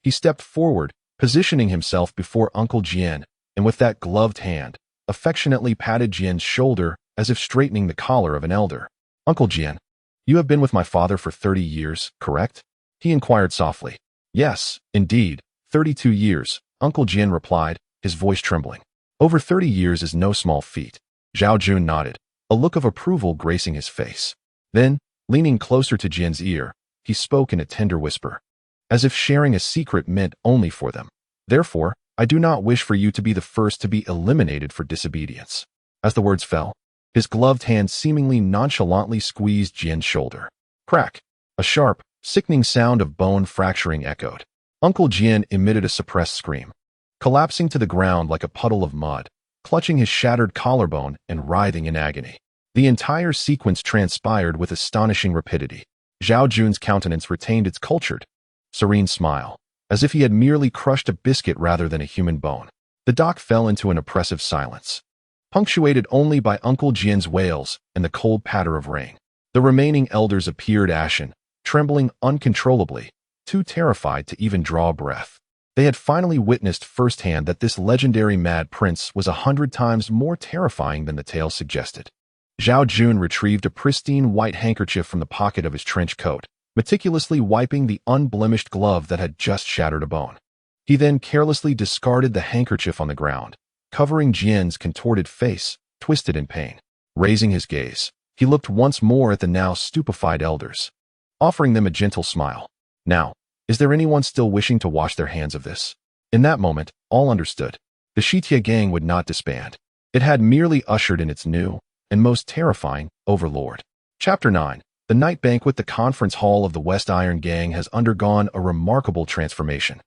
He stepped forward, positioning himself before Uncle Jian, and with that gloved hand, affectionately patted Jian's shoulder as if straightening the collar of an elder. Uncle Jian, you have been with my father for 30 years, correct? He inquired softly. Yes, indeed, 32 years, Uncle Jian replied, his voice trembling. Over 30 years is no small feat. Zhao Jun nodded, a look of approval gracing his face. Then, leaning closer to Jian's ear, he spoke in a tender whisper, as if sharing a secret meant only for them. Therefore, I do not wish for you to be the first to be eliminated for disobedience. As the words fell, his gloved hand seemingly nonchalantly squeezed Jian's shoulder. Crack! A sharp, sickening sound of bone fracturing echoed. Uncle Jian emitted a suppressed scream, collapsing to the ground like a puddle of mud, clutching his shattered collarbone and writhing in agony. The entire sequence transpired with astonishing rapidity. Zhao Jun's countenance retained its cultured, serene smile, as if he had merely crushed a biscuit rather than a human bone. The dock fell into an oppressive silence, punctuated only by Uncle Jian's wails and the cold patter of rain. The remaining elders appeared ashen, trembling uncontrollably, too terrified to even draw a breath. They had finally witnessed firsthand that this legendary mad prince was 100 times more terrifying than the tale suggested. Zhao Jun retrieved a pristine white handkerchief from the pocket of his trench coat, meticulously wiping the unblemished glove that had just shattered a bone. He then carelessly discarded the handkerchief on the ground, covering Jian's contorted face, twisted in pain. Raising his gaze, he looked once more at the now stupefied elders, offering them a gentle smile. Now, is there anyone still wishing to wash their hands of this? In that moment, all understood. The Shitia gang would not disband. It had merely ushered in its new, and most terrifying, overlord. Chapter 9. The night banquet. The conference hall of the West Iron Gang has undergone a remarkable transformation.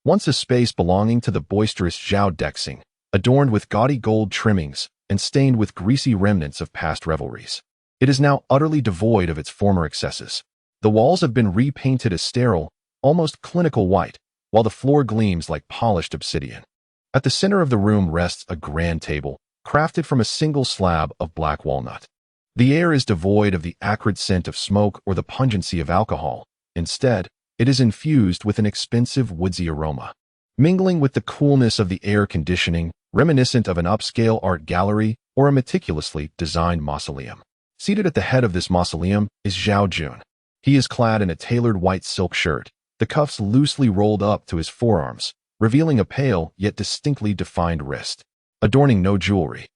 Once a space belonging to the boisterous Zhao Dexing, adorned with gaudy gold trimmings and stained with greasy remnants of past revelries, it is now utterly devoid of its former excesses. The walls have been repainted a sterile, almost clinical white, while the floor gleams like polished obsidian. At the center of the room rests a grand table, crafted from a single slab of black walnut. The air is devoid of the acrid scent of smoke or the pungency of alcohol. Instead, it is infused with an expensive woodsy aroma, mingling with the coolness of the air conditioning, reminiscent of an upscale art gallery or a meticulously designed mausoleum. Seated at the head of this mausoleum is Zhao Jun. He is clad in a tailored white silk shirt, the cuffs loosely rolled up to his forearms, revealing a pale yet distinctly defined wrist, adorning no jewelry.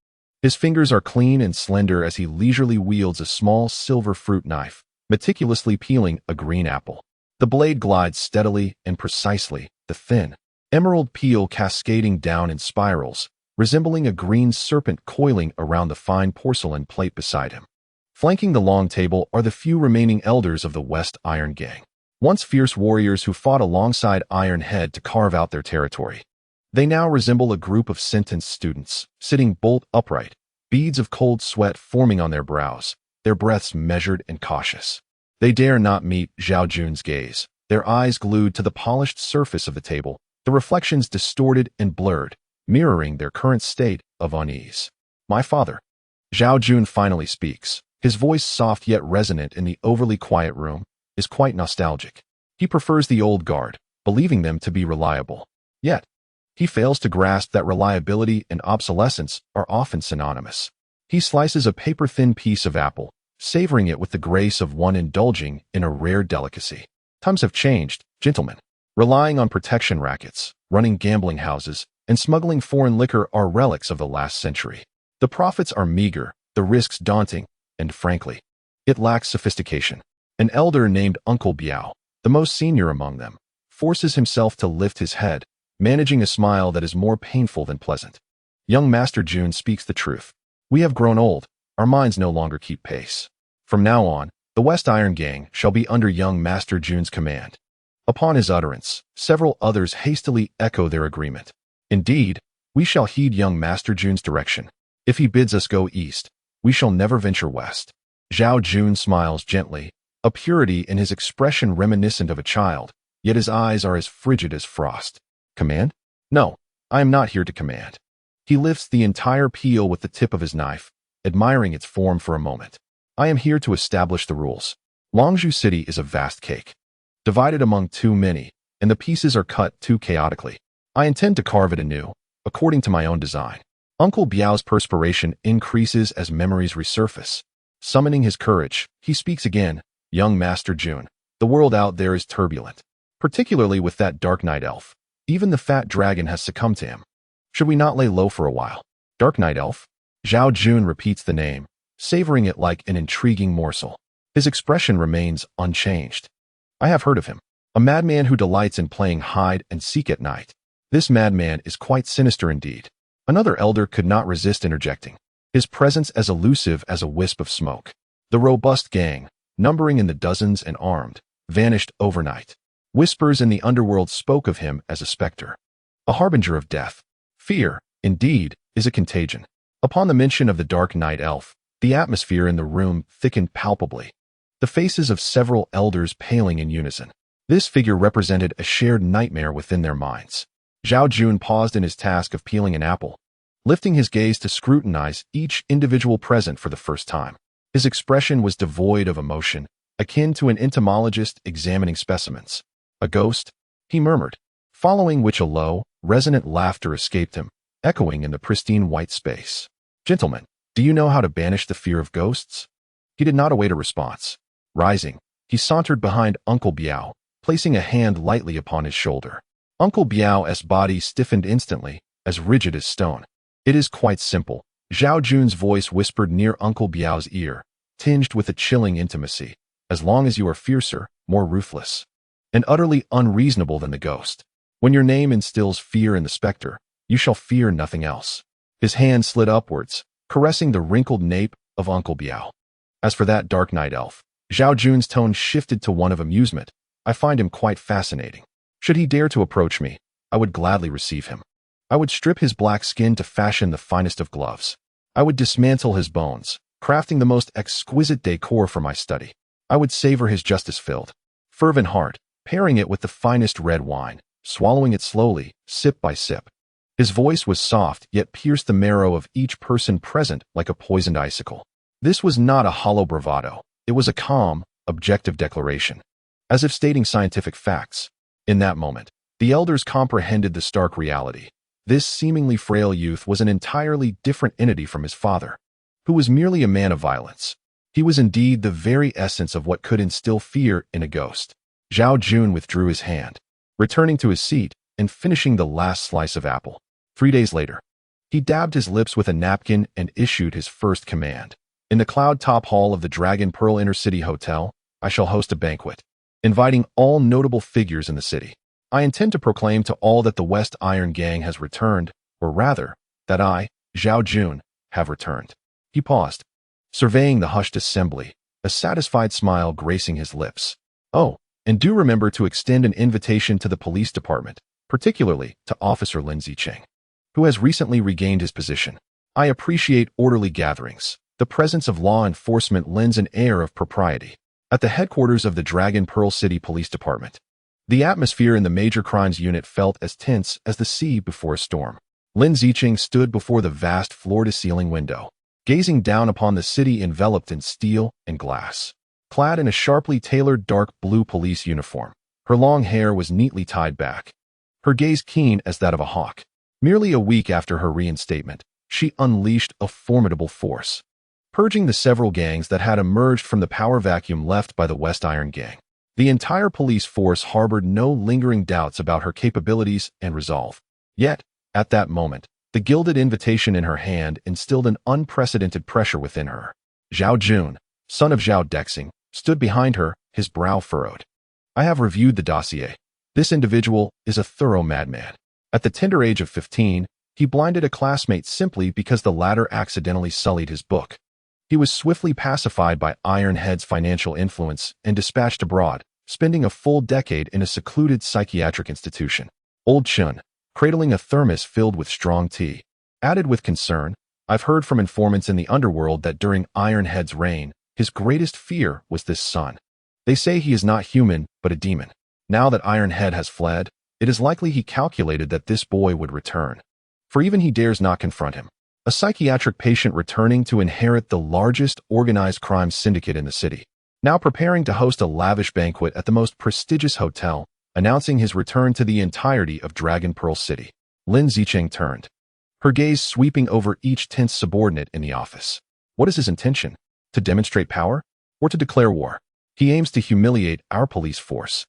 His fingers are clean and slender as he leisurely wields a small silver fruit knife, meticulously peeling a green apple. The blade glides steadily and precisely, the thin, emerald peel cascading down in spirals, resembling a green serpent coiling around the fine porcelain plate beside him. Flanking the long table are the few remaining elders of the West Iron Gang, once fierce warriors who fought alongside Iron Head to carve out their territory. They now resemble a group of sentenced students, sitting bolt upright, beads of cold sweat forming on their brows, their breaths measured and cautious. They dare not meet Zhao Jun's gaze, their eyes glued to the polished surface of the table, the reflections distorted and blurred, mirroring their current state of unease. My father. Zhao Jun finally speaks. His voice, soft yet resonant in the overly quiet room, is quite nostalgic. He prefers the old guard, believing them to be reliable. Yet, he fails to grasp that reliability and obsolescence are often synonymous. He slices a paper-thin piece of apple, savoring it with the grace of one indulging in a rare delicacy. Times have changed, gentlemen. Relying on protection rackets, running gambling houses, and smuggling foreign liquor are relics of the last century. The profits are meager, the risks daunting, and frankly, it lacks sophistication. An elder named Uncle Biao, the most senior among them, forces himself to lift his head, managing a smile that is more painful than pleasant. Young Master Jun speaks the truth. We have grown old, our minds no longer keep pace. From now on, the West Iron Gang shall be under young Master Jun's command. Upon his utterance, several others hastily echo their agreement. Indeed, we shall heed young Master Jun's direction. If he bids us go east, we shall never venture west. Zhao Jun smiles gently, a purity in his expression reminiscent of a child, yet his eyes are as frigid as frost. Command? No, I am not here to command. He lifts the entire peel with the tip of his knife, admiring its form for a moment. I am here to establish the rules. Longzhou City is a vast cake, divided among too many, and the pieces are cut too chaotically. I intend to carve it anew, according to my own design. Uncle Biao's perspiration increases as memories resurface. Summoning his courage, he speaks again. Young Master Jun, the world out there is turbulent, particularly with that dark night elf. Even the fat dragon has succumbed to him. Should we not lay low for a while? Dark Night Elf? Zhao Jun repeats the name, savoring it like an intriguing morsel. His expression remains unchanged. I have heard of him. A madman who delights in playing hide and seek at night. This madman is quite sinister indeed. Another elder could not resist interjecting, his presence as elusive as a wisp of smoke. The robust gang, numbering in the dozens and armed, vanished overnight. Whispers in the underworld spoke of him as a specter, a harbinger of death. Fear, indeed, is a contagion. Upon the mention of the Dark Night Elf, the atmosphere in the room thickened palpably, the faces of several elders paling in unison. This figure represented a shared nightmare within their minds. Zhao Jun paused in his task of peeling an apple, lifting his gaze to scrutinize each individual present for the first time. His expression was devoid of emotion, akin to an entomologist examining specimens. A ghost? He murmured, following which a low, resonant laughter escaped him, echoing in the pristine white space. Gentlemen, do you know how to banish the fear of ghosts? He did not await a response. Rising, he sauntered behind Uncle Biao, placing a hand lightly upon his shoulder. Uncle Biao's body stiffened instantly, as rigid as stone. It is quite simple. Zhao Jun's voice whispered near Uncle Biao's ear, tinged with a chilling intimacy. As long as you are fiercer, more ruthless, and utterly unreasonable than the ghost. When your name instills fear in the specter, you shall fear nothing else. His hand slid upwards, caressing the wrinkled nape of Uncle Biao. As for that dark night elf, Zhao Jun's tone shifted to one of amusement. I find him quite fascinating. Should he dare to approach me, I would gladly receive him. I would strip his black skin to fashion the finest of gloves. I would dismantle his bones, crafting the most exquisite decor for my study. I would savor his justice-filled, fervent heart, pairing it with the finest red wine, swallowing it slowly, sip by sip. His voice was soft, yet pierced the marrow of each person present like a poisoned icicle. This was not a hollow bravado. It was a calm, objective declaration, as if stating scientific facts. In that moment, the elders comprehended the stark reality. This seemingly frail youth was an entirely different entity from his father, who was merely a man of violence. He was indeed the very essence of what could instill fear in a ghost. Zhao Jun withdrew his hand, returning to his seat and finishing the last slice of apple. 3 days later, he dabbed his lips with a napkin and issued his first command. In the cloud-top hall of the Dragon Pearl Inner-City Hotel, I shall host a banquet, inviting all notable figures in the city. I intend to proclaim to all that the West Iron Gang has returned, or rather, that I, Zhao Jun, have returned. He paused, surveying the hushed assembly, a satisfied smile gracing his lips. Oh, and do remember to extend an invitation to the police department, particularly to Officer Lin Zicheng, who has recently regained his position. I appreciate orderly gatherings. The presence of law enforcement lends an air of propriety. At the headquarters of the Dragon Pearl City Police Department, the atmosphere in the Major Crimes Unit felt as tense as the sea before a storm. Lin Zicheng stood before the vast floor-to-ceiling window, gazing down upon the city enveloped in steel and glass. Clad in a sharply tailored dark blue police uniform, her long hair was neatly tied back, her gaze keen as that of a hawk. Merely a week after her reinstatement, she unleashed a formidable force, purging the several gangs that had emerged from the power vacuum left by the West Iron Gang. The entire police force harbored no lingering doubts about her capabilities and resolve. Yet, at that moment, the gilded invitation in her hand instilled an unprecedented pressure within her. Zhao Jun, son of Zhao Dexing, stood behind her, his brow furrowed. I have reviewed the dossier. This individual is a thorough madman. At the tender age of 15, he blinded a classmate simply because the latter accidentally sullied his book. He was swiftly pacified by Ironhead's financial influence and dispatched abroad, spending a full decade in a secluded psychiatric institution. Old Chun, cradling a thermos filled with strong tea, added with concern, I've heard from informants in the underworld that during Ironhead's reign, his greatest fear was this son. They say he is not human, but a demon. Now that Ironhead has fled, it is likely he calculated that this boy would return. For even he dares not confront him. A psychiatric patient returning to inherit the largest organized crime syndicate in the city. Now preparing to host a lavish banquet at the most prestigious hotel, announcing his return to the entirety of Dragon Pearl City. Lin Zicheng turned, her gaze sweeping over each tense subordinate in the office. What is his intention? To demonstrate power? Or to declare war? He aims to humiliate our police force,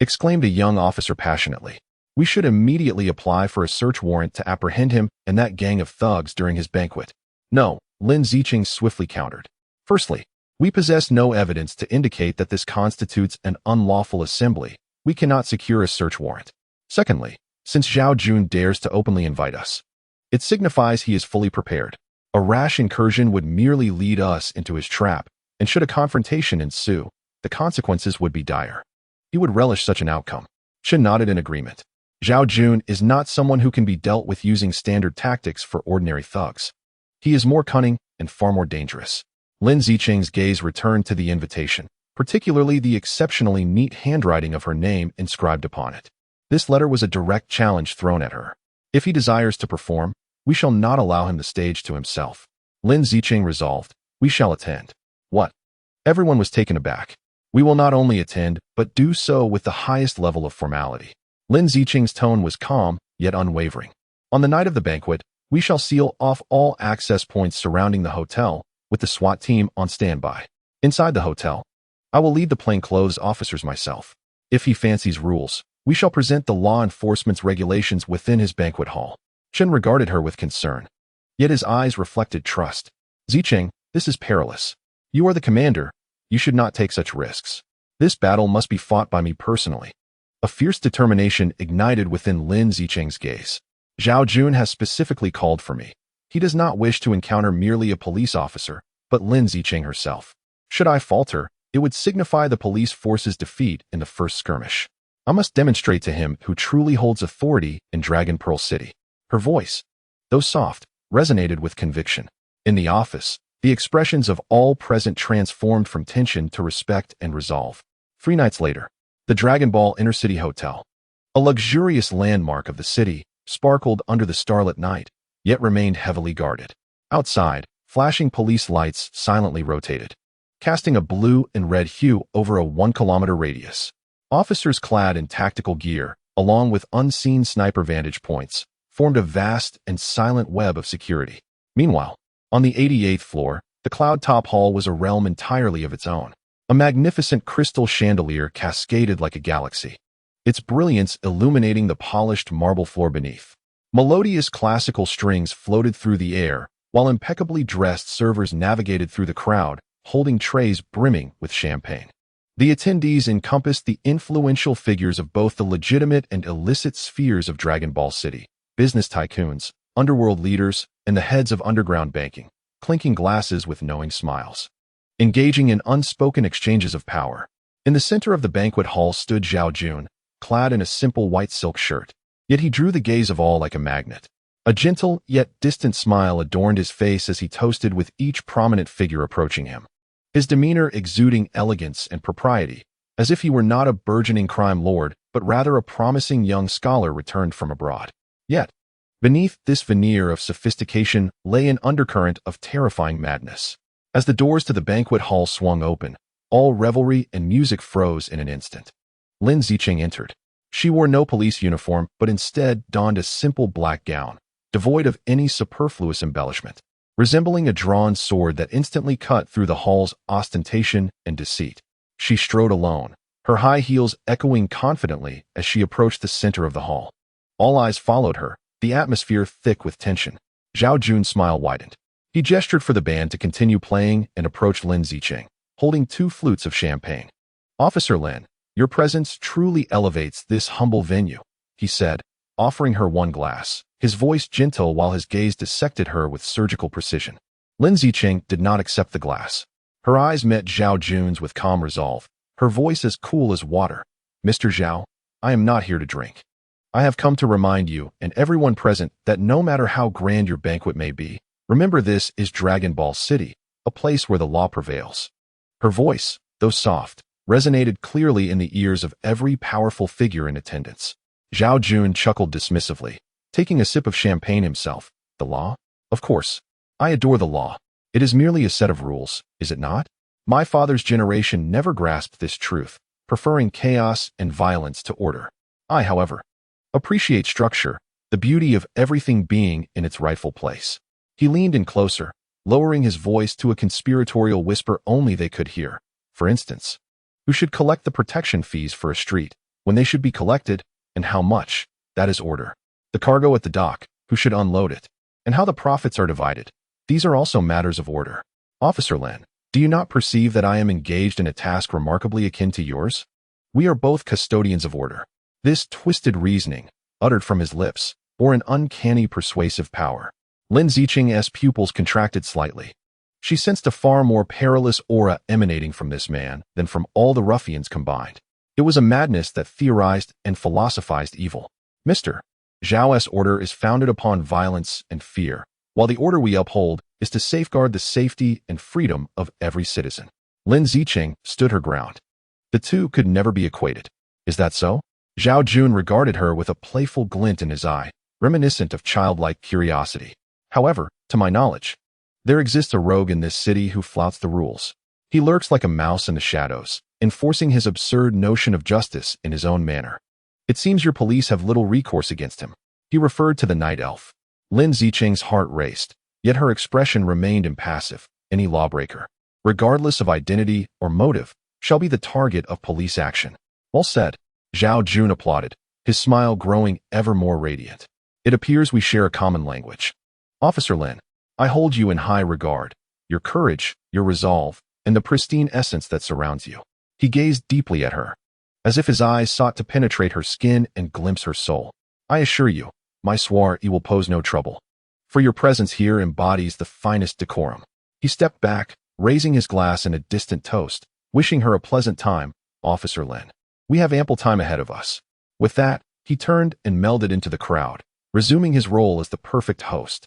exclaimed a young officer passionately. We should immediately apply for a search warrant to apprehend him and that gang of thugs during his banquet. No, Lin Zicheng swiftly countered. Firstly, we possess no evidence to indicate that this constitutes an unlawful assembly. We cannot secure a search warrant. Secondly, since Zhao Jun dares to openly invite us, it signifies he is fully prepared. A rash incursion would merely lead us into his trap, and should a confrontation ensue, the consequences would be dire. He would relish such an outcome. Chen nodded in agreement. Zhao Jun is not someone who can be dealt with using standard tactics for ordinary thugs. He is more cunning and far more dangerous. Lin Zicheng's gaze returned to the invitation, particularly the exceptionally neat handwriting of her name inscribed upon it. This letter was a direct challenge thrown at her. If he desires to perform, we shall not allow him the stage to himself. Lin Zicheng resolved, we shall attend. What? Everyone was taken aback. We will not only attend, but do so with the highest level of formality. Lin Zicheng's tone was calm, yet unwavering. On the night of the banquet, we shall seal off all access points surrounding the hotel, with the SWAT team on standby. Inside the hotel, I will lead the plainclothes officers myself. If he fancies rules, we shall present the law enforcement's regulations within his banquet hall. Chen regarded her with concern. Yet his eyes reflected trust. Zicheng, this is perilous. You are the commander. You should not take such risks. This battle must be fought by me personally. A fierce determination ignited within Lin Zicheng's gaze. Zhao Jun has specifically called for me. He does not wish to encounter merely a police officer, but Lin Zicheng herself. Should I falter, it would signify the police force's defeat in the first skirmish. I must demonstrate to him who truly holds authority in Dragon Pearl City. Her voice, though soft, resonated with conviction. In the office, the expressions of all present transformed from tension to respect and resolve. 3 nights later, the Dragon Ball Intercity Hotel, a luxurious landmark of the city, sparkled under the starlit night, yet remained heavily guarded. Outside, flashing police lights silently rotated, casting a blue and red hue over a 1-kilometer radius. Officers clad in tactical gear, along with unseen sniper vantage points, formed a vast and silent web of security. Meanwhile, on the 88th floor, the cloud-top hall was a realm entirely of its own. A magnificent crystal chandelier cascaded like a galaxy, its brilliance illuminating the polished marble floor beneath. Melodious classical strings floated through the air, while impeccably dressed servers navigated through the crowd, holding trays brimming with champagne. The attendees encompassed the influential figures of both the legitimate and illicit spheres of Dragon Ball City, business tycoons, underworld leaders, and the heads of underground banking, clinking glasses with knowing smiles, engaging in unspoken exchanges of power. In the center of the banquet hall stood Zhao Jun, clad in a simple white silk shirt, yet he drew the gaze of all like a magnet. A gentle yet distant smile adorned his face as he toasted with each prominent figure approaching him, his demeanor exuding elegance and propriety, as if he were not a burgeoning crime lord, but rather a promising young scholar returned from abroad. Yet, beneath this veneer of sophistication lay an undercurrent of terrifying madness. As the doors to the banquet hall swung open, all revelry and music froze in an instant. Lin Zicheng entered. She wore no police uniform, but instead donned a simple black gown, devoid of any superfluous embellishment, resembling a drawn sword that instantly cut through the hall's ostentation and deceit. She strode alone, her high heels echoing confidently as she approached the center of the hall. All eyes followed her, the atmosphere thick with tension. Zhao Jun's smile widened. He gestured for the band to continue playing and approached Lin Zicheng, holding 2 flutes of champagne. "Officer Lin, your presence truly elevates this humble venue," he said, offering her 1 glass, his voice gentle while his gaze dissected her with surgical precision. Lin Zicheng did not accept the glass. Her eyes met Zhao Jun's with calm resolve, her voice as cool as water. "Mr. Zhao, I am not here to drink. I have come to remind you and everyone present that no matter how grand your banquet may be, remember this is Dragon Ball City, a place where the law prevails." Her voice, though soft, resonated clearly in the ears of every powerful figure in attendance. Zhao Jun chuckled dismissively, taking a sip of champagne himself. "The law? Of course. I adore the law. It is merely a set of rules, is it not? My father's generation never grasped this truth, preferring chaos and violence to order. I, however, appreciate structure, the beauty of everything being in its rightful place." He leaned in closer, lowering his voice to a conspiratorial whisper only they could hear. "For instance, who should collect the protection fees for a street, when they should be collected, and how much? That is order. The cargo at the dock, who should unload it, and how the profits are divided. These are also matters of order. Officer Lin, do you not perceive that I am engaged in a task remarkably akin to yours? We are both custodians of order." This twisted reasoning, uttered from his lips, bore an uncanny persuasive power. Lin Zicheng's pupils contracted slightly. She sensed a far more perilous aura emanating from this man than from all the ruffians combined. It was a madness that theorized and philosophized evil. "Mr. Zhao's order is founded upon violence and fear, while the order we uphold is to safeguard the safety and freedom of every citizen." Lin Zicheng stood her ground. The two could never be equated. "Is that so?" Zhao Jun regarded her with a playful glint in his eye, reminiscent of childlike curiosity. "However, to my knowledge, there exists a rogue in this city who flouts the rules. He lurks like a mouse in the shadows, enforcing his absurd notion of justice in his own manner. It seems your police have little recourse against him." He referred to the night elf. Lin Zicheng's heart raced, yet her expression remained impassive. "Any lawbreaker, regardless of identity or motive, shall be the target of police action." "Well said." Zhao Jun applauded, his smile growing ever more radiant. "It appears we share a common language. Officer Lin, I hold you in high regard, your courage, your resolve, and the pristine essence that surrounds you. He gazed deeply at her, as if his eyes sought to penetrate her skin and glimpse her soul. I assure you, my soir, you will pose no trouble, for your presence here embodies the finest decorum. He stepped back, raising his glass in a distant toast, wishing her a pleasant time, Officer Lin. We have ample time ahead of us. With that, he turned and melded into the crowd, resuming his role as the perfect host.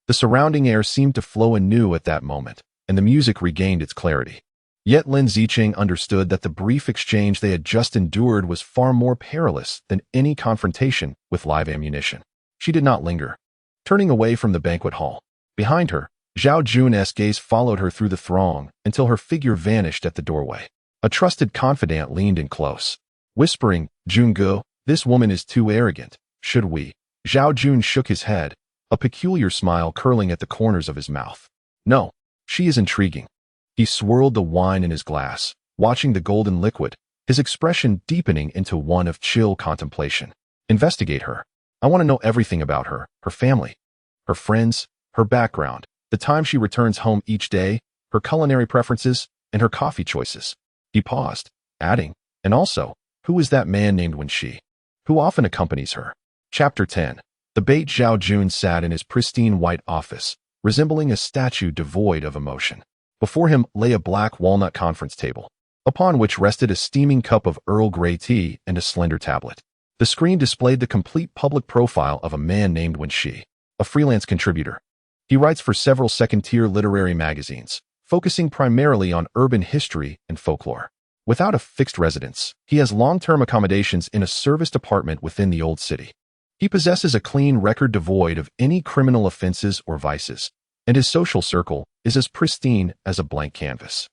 The surrounding air seemed to flow anew at that moment, and the music regained its clarity. Yet Lin Zicheng understood that the brief exchange they had just endured was far more perilous than any confrontation with live ammunition. She did not linger. Turning away from the banquet hall, behind her, Zhao Jun's gaze followed her through the throng until her figure vanished at the doorway. A trusted confidant leaned in close, whispering, Jungu, this woman is too arrogant. Should we? Zhao Jun shook his head, a peculiar smile curling at the corners of his mouth. No, she is intriguing. He swirled the wine in his glass, watching the golden liquid, his expression deepening into one of chill contemplation. Investigate her. I want to know everything about her, her family, her friends, her background, the time she returns home each day, her culinary preferences, and her coffee choices. He paused, adding, and also, who is that man named Wen Xi? Who often accompanies her? Chapter 10. The bait. Zhao Jun sat in his pristine white office, resembling a statue devoid of emotion. Before him lay a black walnut conference table, upon which rested a steaming cup of Earl Grey tea and a slender tablet. The screen displayed the complete public profile of a man named Wen Xi, a freelance contributor. He writes for several second-tier literary magazines, focusing primarily on urban history and folklore. Without a fixed residence, he has long-term accommodations in a serviced apartment within the old city. He possesses a clean record devoid of any criminal offenses or vices, and his social circle is as pristine as a blank canvas.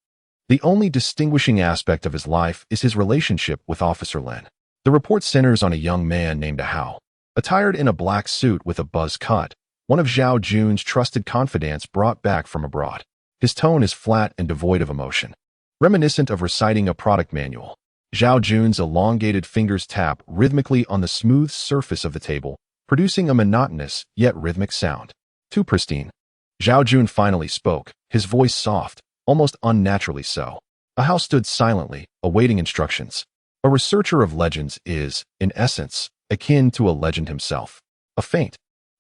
The only distinguishing aspect of his life is his relationship with Officer Lin. The report centers on a young man named Hao. Attired in a black suit with a buzz cut, one of Zhao Jun's trusted confidants brought back from abroad. His tone is flat and devoid of emotion, reminiscent of reciting a product manual. Zhao Jun's elongated fingers tap rhythmically on the smooth surface of the table, producing a monotonous yet rhythmic sound. Too pristine. Zhao Jun finally spoke, his voice soft, almost unnaturally so. Hao stood silently, awaiting instructions. A researcher of legends is, in essence, akin to a legend himself. A faint,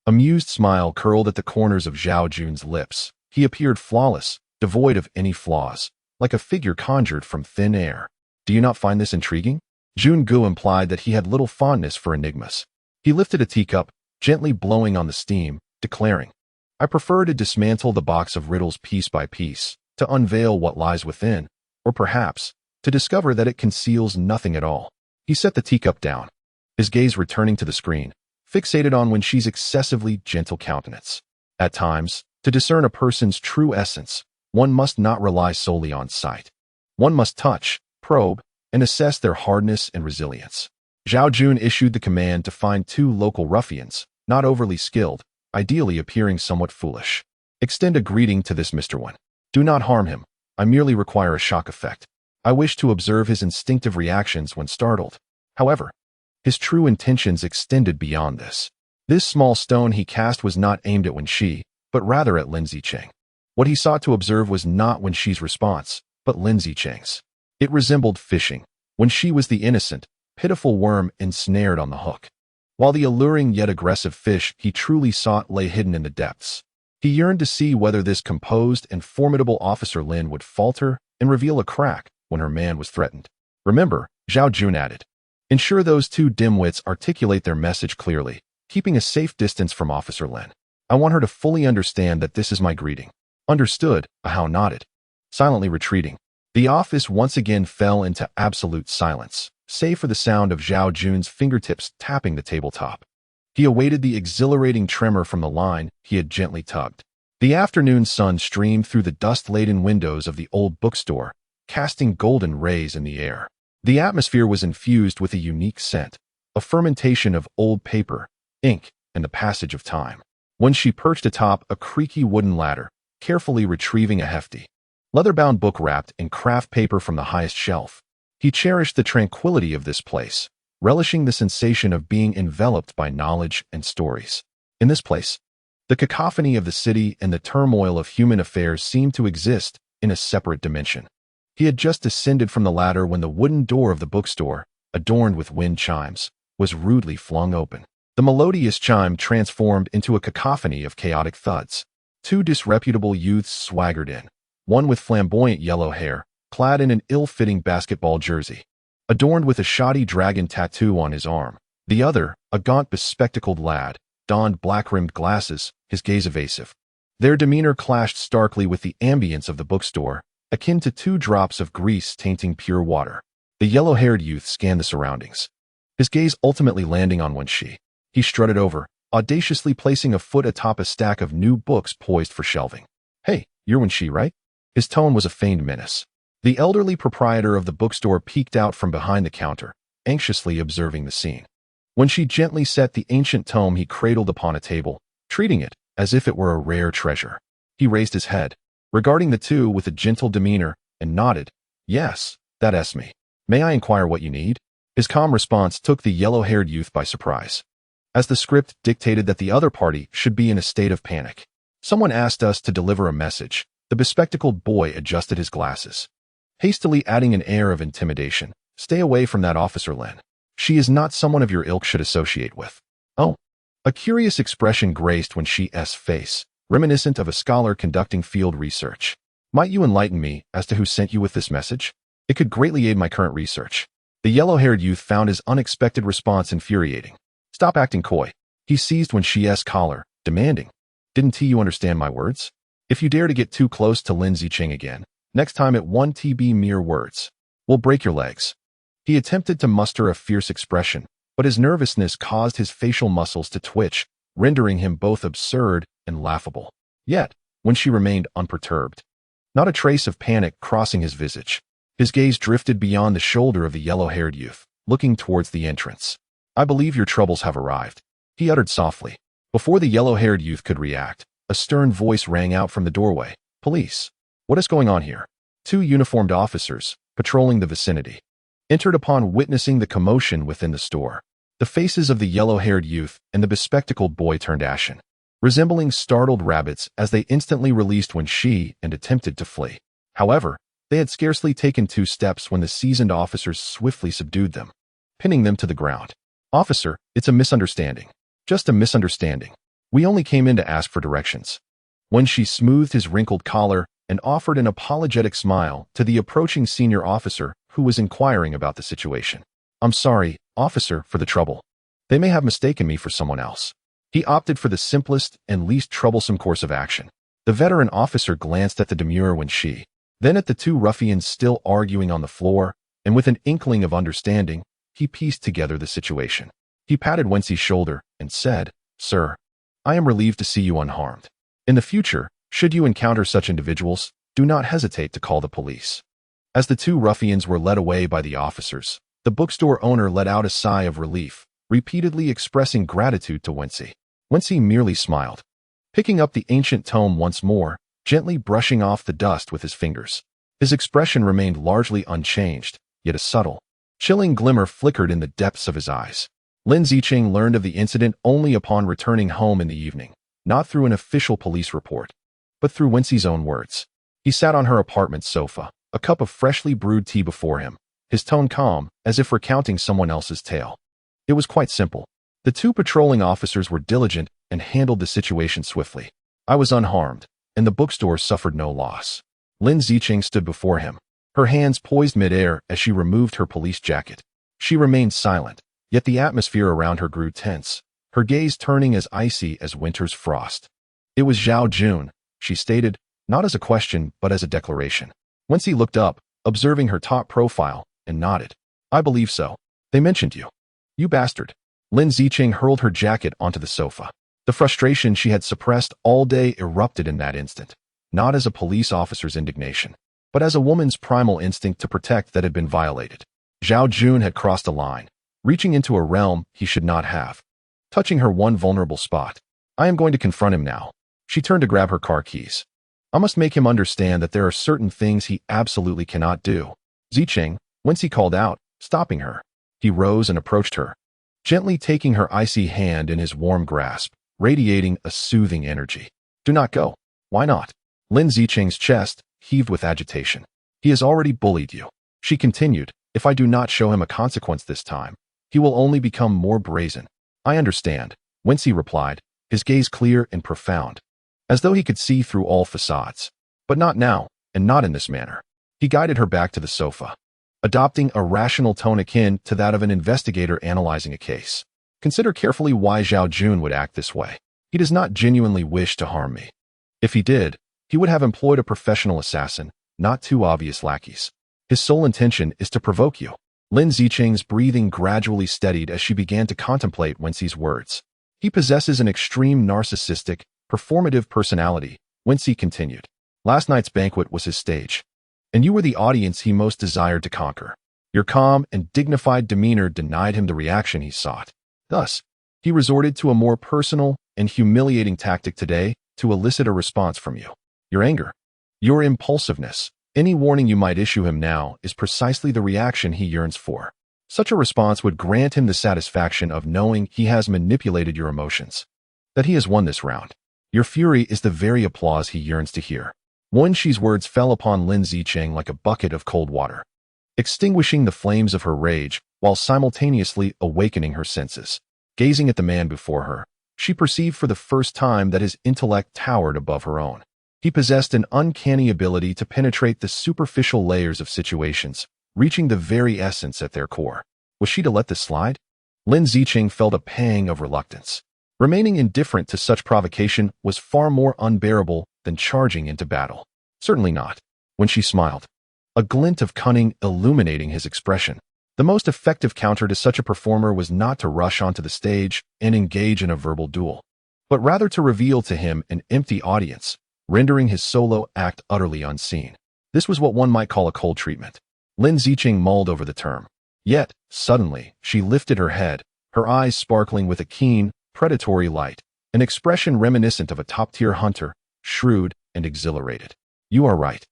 amused smile curled at the corners of Zhao Jun's lips. He appeared flawless, devoid of any flaws, like a figure conjured from thin air. Do you not find this intriguing? Jun Gu implied that he had little fondness for enigmas. He lifted a teacup, gently blowing on the steam, declaring, I prefer to dismantle the box of riddles piece by piece, to unveil what lies within, or perhaps, to discover that it conceals nothing at all. He set the teacup down, his gaze returning to the screen, fixated on Wen Xi's excessively gentle countenance. At times, to discern a person's true essence, one must not rely solely on sight. One must touch, probe, and assess their hardness and resilience. Zhao Jun issued the command to find 2 local ruffians, not overly skilled, ideally appearing somewhat foolish. Extend a greeting to this Mr. Wen. Do not harm him. I merely require a shock effect. I wish to observe his instinctive reactions when startled. However, his true intentions extended beyond this. This small stone he cast was not aimed at Wen Xi, but rather at Lin Zicheng. What he sought to observe was not Wen Xi's response, but Lin Zicheng's. It resembled fishing. Wen Xi was the innocent, pitiful worm ensnared on the hook, while the alluring yet aggressive fish he truly sought lay hidden in the depths. He yearned to see whether this composed and formidable Officer Lin would falter and reveal a crack when her man was threatened. Remember, Zhao Jun added, ensure those 2 dimwits articulate their message clearly, keeping a safe distance from Officer Lin. I want her to fully understand that this is my greeting. Understood, Hao nodded, silently retreating. The office once again fell into absolute silence, save for the sound of Zhao Jun's fingertips tapping the tabletop. He awaited the exhilarating tremor from the line he had gently tugged. The afternoon sun streamed through the dust-laden windows of the old bookstore, casting golden rays in the air. The atmosphere was infused with a unique scent, a fermentation of old paper, ink, and the passage of time. When she perched atop a creaky wooden ladder, carefully retrieving a hefty, leather-bound book wrapped in craft paper from the highest shelf, he cherished the tranquility of this place, relishing the sensation of being enveloped by knowledge and stories. In this place, The cacophony of the city and the turmoil of human affairs seemed to exist in a separate dimension. He had just descended from the ladder when the wooden door of the bookstore, adorned with wind chimes, was rudely flung open. The melodious chime transformed into a cacophony of chaotic thuds. Two disreputable youths swaggered in, one with flamboyant yellow hair, clad in an ill-fitting basketball jersey, adorned with a shoddy dragon tattoo on his arm. The other, a gaunt, bespectacled lad, donned black-rimmed glasses, his gaze evasive. Their demeanor clashed starkly with the ambience of the bookstore, akin to two drops of grease tainting pure water. The yellow-haired youth scanned the surroundings, his gaze ultimately landing on Wen Xi. He strutted over, audaciously placing a foot atop a stack of new books poised for shelving. "Hey, you're Wen Xi, right?" His tone was a feigned menace. The elderly proprietor of the bookstore peeked out from behind the counter, anxiously observing the scene. Wen Xi gently set the ancient tome he cradled upon a table, treating it as if it were a rare treasure. He raised his head, regarding the two with a gentle demeanor, and nodded. "Yes, that's me. May I inquire what you need?" His calm response took the yellow-haired youth by surprise, as the script dictated that the other party should be in a state of panic. "Someone asked us to deliver a message." The bespectacled boy adjusted his glasses, hastily adding an air of intimidation. "Stay away from that officer, Lin. She is not someone of your ilk should associate with." "Oh." A curious expression graced Wen Xi's face, reminiscent of a scholar conducting field research. "Might you enlighten me as to who sent you with this message? It could greatly aid my current research." The yellow-haired youth found his unexpected response infuriating. "Stop acting coy." He seized Wen Xi's collar, demanding, "Didn't you understand my words? If you dare to get too close to Lin Zicheng again, next time it won't be mere words. We'll break your legs." He attempted to muster a fierce expression, but his nervousness caused his facial muscles to twitch, rendering him both absurd and laughable. Yet, Wen Xi remained unperturbed, not a trace of panic crossing his visage. His gaze drifted beyond the shoulder of the yellow-haired youth, looking towards the entrance. "I believe your troubles have arrived," he uttered softly. Before the yellow-haired youth could react, a stern voice rang out from the doorway. "Police! What is going on here?" Two uniformed officers, patrolling the vicinity, entered upon witnessing the commotion within the store. The faces of the yellow-haired youth and the bespectacled boy turned ashen, resembling startled rabbits as they instantly released Wen Xi and attempted to flee. However, they had scarcely taken 2 steps when the seasoned officers swiftly subdued them, pinning them to the ground. "Officer, it's a misunderstanding. Just a misunderstanding. We only came in to ask for directions." Wen Xi smoothed his wrinkled collar and offered an apologetic smile to the approaching senior officer who was inquiring about the situation. "I'm sorry, officer, for the trouble. They may have mistaken me for someone else." He opted for the simplest and least troublesome course of action. The veteran officer glanced at the demure Wen Xi, then at the two ruffians still arguing on the floor, and with an inkling of understanding, he pieced together the situation. He patted Wen Xi's shoulder and said, "Sir, I am relieved to see you unharmed. In the future, should you encounter such individuals, do not hesitate to call the police." As the two ruffians were led away by the officers, the bookstore owner let out a sigh of relief, repeatedly expressing gratitude to Wen Xi. Wen Xi merely smiled, picking up the ancient tome once more, gently brushing off the dust with his fingers. His expression remained largely unchanged, yet a subtle, chilling glimmer flickered in the depths of his eyes. Lin Zicheng learned of the incident only upon returning home in the evening, not through an official police report, but through Wen Xi's own words. He sat on her apartment sofa, a cup of freshly brewed tea before him, his tone calm, as if recounting someone else's tale. It was quite simple. The two patrolling officers were diligent and handled the situation swiftly. I was unharmed, and the bookstore suffered no loss. Lin Zicheng stood before him, her hands poised mid-air as she removed her police jacket. She remained silent, yet the atmosphere around her grew tense, her gaze turning as icy as winter's frost. "It was Zhao Jun," she stated, not as a question but as a declaration. Wen Xi looked up, observing her top profile, and nodded. "I believe so. They mentioned you." "You bastard." Lin Zicheng hurled her jacket onto the sofa. The frustration she had suppressed all day erupted in that instant, not as a police officer's indignation, but as a woman's primal instinct to protect that had been violated. Zhao Jun had crossed a line, reaching into a realm he should not have, touching her one vulnerable spot. "I am going to confront him now." She turned to grab her car keys. "I must make him understand that there are certain things he absolutely cannot do." "Zicheng," Wen Xi called out, stopping her. He rose and approached her, gently taking her icy hand in his warm grasp, radiating a soothing energy. Do not go. Why not? Lin Zicheng's chest heaved with agitation. He has already bullied you. She continued, if I do not show him a consequence this time, he will only become more brazen. I understand, Wen Xi replied, his gaze clear and profound, as though he could see through all facades. But not now, and not in this manner. He guided her back to the sofa, adopting a rational tone akin to that of an investigator analyzing a case. Consider carefully why Zhao Jun would act this way. He does not genuinely wish to harm me. If he did, he would have employed a professional assassin, not two obvious lackeys. His sole intention is to provoke you. Lin Zicheng's breathing gradually steadied as she began to contemplate Wen Xi's words. He possesses an extreme narcissistic, performative personality, Wen Xi continued. Last night's banquet was his stage, and you were the audience he most desired to conquer. Your calm and dignified demeanor denied him the reaction he sought. Thus, he resorted to a more personal and humiliating tactic today to elicit a response from you. Your anger, your impulsiveness, any warning you might issue him now is precisely the reaction he yearns for. Such a response would grant him the satisfaction of knowing he has manipulated your emotions, that he has won this round. Your fury is the very applause he yearns to hear. Wen Xi's words fell upon Lin Zicheng like a bucket of cold water, extinguishing the flames of her rage while simultaneously awakening her senses. Gazing at the man before her, she perceived for the first time that his intellect towered above her own. He possessed an uncanny ability to penetrate the superficial layers of situations, reaching the very essence at their core. Was she to let this slide? Lin Zicheng felt a pang of reluctance. Remaining indifferent to such provocation was far more unbearable than charging into battle. Certainly not. When she smiled, a glint of cunning illuminating his expression. The most effective counter to such a performer was not to rush onto the stage and engage in a verbal duel, but rather to reveal to him an empty audience, rendering his solo act utterly unseen. This was what one might call a cold treatment. Lin Zicheng mulled over the term. Yet, suddenly, she lifted her head, her eyes sparkling with a keen, predatory light, an expression reminiscent of a top-tier hunter, shrewd and exhilarated. You are right.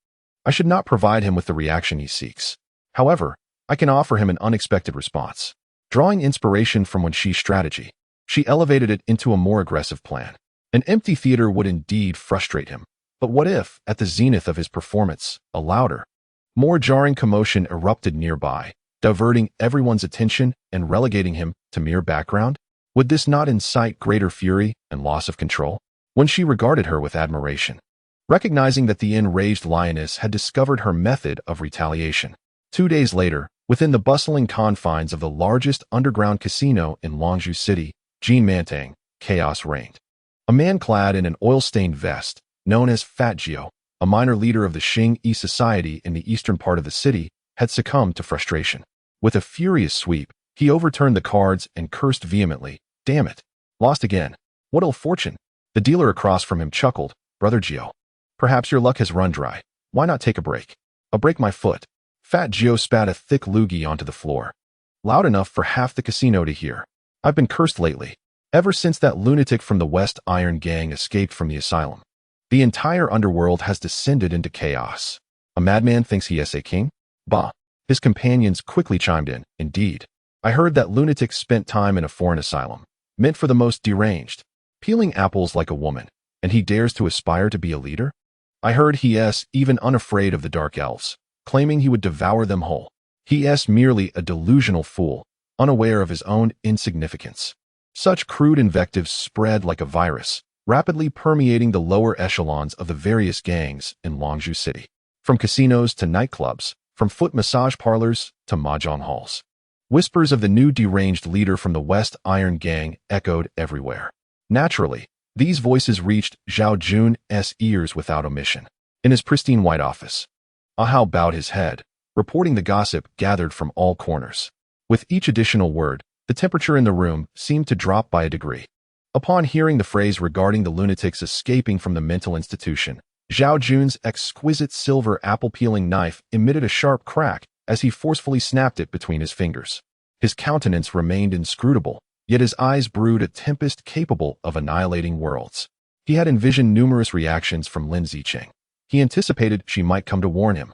I should not provide him with the reaction he seeks. However, I can offer him an unexpected response. Drawing inspiration from Wen Xi's strategy, she elevated it into a more aggressive plan. An empty theater would indeed frustrate him. But what if, at the zenith of his performance, a louder, more jarring commotion erupted nearby, diverting everyone's attention and relegating him to mere background? Would this not incite greater fury and loss of control? Wen Xi regarded her with admiration, recognizing that the enraged lioness had discovered her method of retaliation. 2 days later, within the bustling confines of the largest underground casino in Longzhou City, Jinmantang, chaos reigned. A man clad in an oil-stained vest, known as Fat Gio, a minor leader of the Xing-Yi society in the eastern part of the city, had succumbed to frustration. With a furious sweep, he overturned the cards and cursed vehemently. Damn it. Lost again. What ill fortune. The dealer across from him chuckled. Brother Gio, perhaps your luck has run dry. Why not take a break? I'll break my foot. Fat Gio spat a thick loogie onto the floor, loud enough for half the casino to hear. I've been cursed lately. Ever since that lunatic from the West Iron Gang escaped from the asylum, the entire underworld has descended into chaos. A madman thinks he is a king? Bah. His companions quickly chimed in. Indeed. I heard that lunatic spent time in a foreign asylum, meant for the most deranged, peeling apples like a woman, and he dares to aspire to be a leader? I heard he is even unafraid of the dark elves, claiming he would devour them whole. He is merely a delusional fool, unaware of his own insignificance. Such crude invectives spread like a virus, rapidly permeating the lower echelons of the various gangs in Longzhou City. From casinos to nightclubs, from foot massage parlors to mahjong halls. Whispers of the new deranged leader from the West Iron Gang echoed everywhere. Naturally, these voices reached Zhao Jun's ears without omission. In his pristine white office, Ahao bowed his head, reporting the gossip gathered from all corners. With each additional word, the temperature in the room seemed to drop by a degree. Upon hearing the phrase regarding the lunatics escaping from the mental institution, Zhao Jun's exquisite silver apple-peeling knife emitted a sharp crack as he forcefully snapped it between his fingers. His countenance remained inscrutable, yet his eyes brewed a tempest capable of annihilating worlds. He had envisioned numerous reactions from Lin Zicheng. He anticipated she might come to warn him,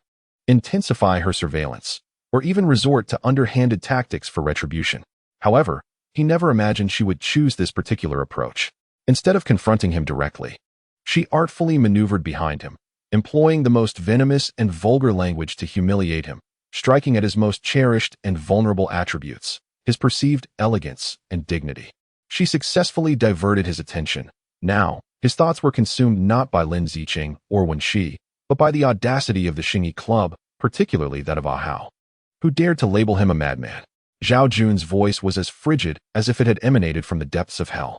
intensify her surveillance, or even resort to underhanded tactics for retribution. However, he never imagined she would choose this particular approach. Instead of confronting him directly, she artfully maneuvered behind him, employing the most venomous and vulgar language to humiliate him, striking at his most cherished and vulnerable attributes, his perceived elegance and dignity. She successfully diverted his attention. Now, his thoughts were consumed not by Lin Zicheng or Wen Xi, but by the audacity of the Xingyi Club, particularly that of Hao, who dared to label him a madman. Zhao Jun's voice was as frigid as if it had emanated from the depths of hell.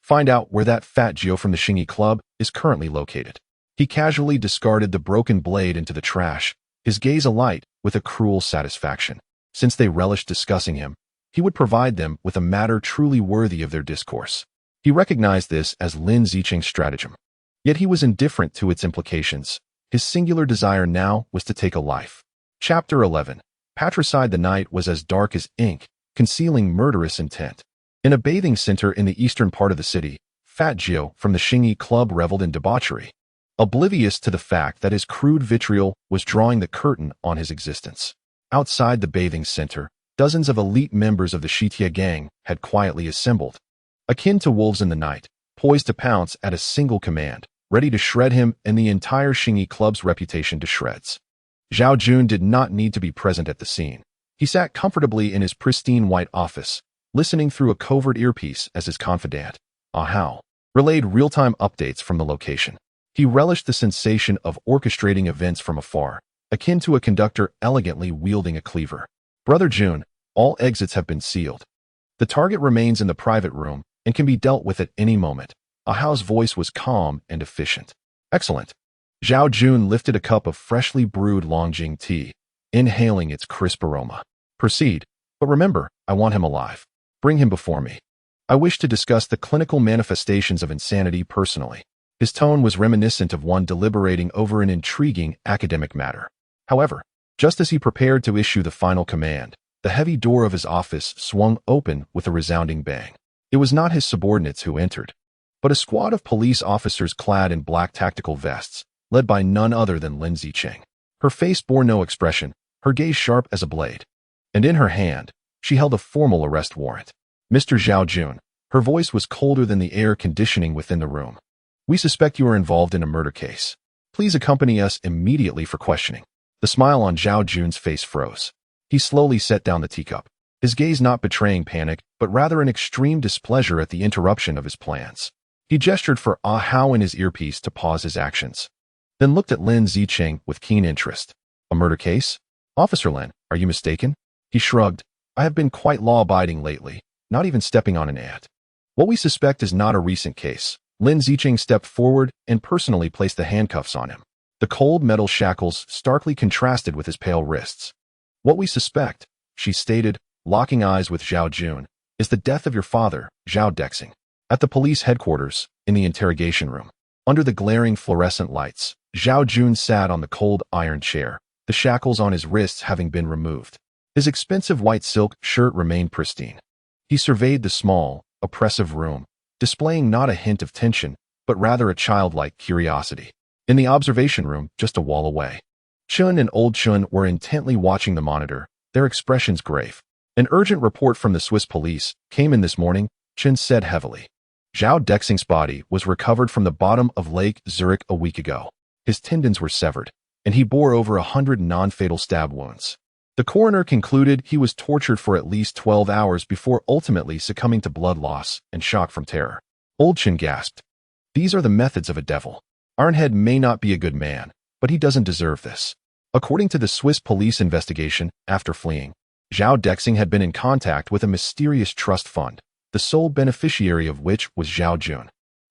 Find out where that fat Geo from the Xingyi Club is currently located. He casually discarded the broken blade into the trash, his gaze alight with a cruel satisfaction. Since they relished discussing him, he would provide them with a matter truly worthy of their discourse. He recognized this as Lin Zicheng's stratagem. Yet he was indifferent to its implications. His singular desire now was to take a life. Chapter 11. Patricide. The night was as dark as ink, concealing murderous intent. In a bathing center in the eastern part of the city, Fat Geo from the Xingyi Club reveled in debauchery, oblivious to the fact that his crude vitriol was drawing the curtain on his existence. Outside the bathing center, dozens of elite members of the Shitia gang had quietly assembled, akin to wolves in the night, poised to pounce at a single command, ready to shred him and the entire Xingyi Club's reputation to shreds. Zhao Jun did not need to be present at the scene. He sat comfortably in his pristine white office, listening through a covert earpiece as his confidant, Hao, relayed real-time updates from the location. He relished the sensation of orchestrating events from afar, akin to a conductor elegantly wielding a cleaver. Brother Jun, all exits have been sealed. The target remains in the private room and can be dealt with at any moment. Hao's voice was calm and efficient. Excellent. Zhao Jun lifted a cup of freshly brewed Longjing tea, inhaling its crisp aroma. Proceed, but remember, I want him alive. Bring him before me. I wish to discuss the clinical manifestations of insanity personally. His tone was reminiscent of one deliberating over an intriguing academic matter. However, just as he prepared to issue the final command, the heavy door of his office swung open with a resounding bang. It was not his subordinates who entered, but a squad of police officers clad in black tactical vests, led by none other than Lin Zicheng. Her face bore no expression, her gaze sharp as a blade, and in her hand, she held a formal arrest warrant. Mr. Zhao Jun, her voice was colder than the air conditioning within the room. We suspect you are involved in a murder case. Please accompany us immediately for questioning. The smile on Zhao Jun's face froze. He slowly set down the teacup, his gaze not betraying panic, but rather an extreme displeasure at the interruption of his plans. He gestured for Hao in his earpiece to pause his actions, then looked at Lin Zicheng with keen interest. A murder case? Officer Lin, are you mistaken? He shrugged. I have been quite law-abiding lately, not even stepping on an ant. What we suspect is not a recent case. Lin Zicheng stepped forward and personally placed the handcuffs on him. The cold metal shackles starkly contrasted with his pale wrists. What we suspect, she stated, locking eyes with Zhao Jun, is the death of your father, Zhao Dexing. At the police headquarters, in the interrogation room, under the glaring fluorescent lights, Zhao Jun sat on the cold iron chair, the shackles on his wrists having been removed. His expensive white silk shirt remained pristine. He surveyed the small, oppressive room, displaying not a hint of tension, but rather a childlike curiosity. In the observation room, just a wall away, Chun and Old Chun were intently watching the monitor, their expressions grave. An urgent report from the Swiss police came in this morning, Chun said heavily. Zhao Dexing's body was recovered from the bottom of Lake Zurich a week ago. His tendons were severed, and he bore over 100 non-fatal stab wounds. The coroner concluded he was tortured for at least 12 hours before ultimately succumbing to blood loss and shock from terror. Old Chin gasped. These are the methods of a devil. Ironhead may not be a good man, but he doesn't deserve this. According to the Swiss police investigation, after fleeing, Zhao Dexing had been in contact with a mysterious trust fund, the sole beneficiary of which was Zhao Jun.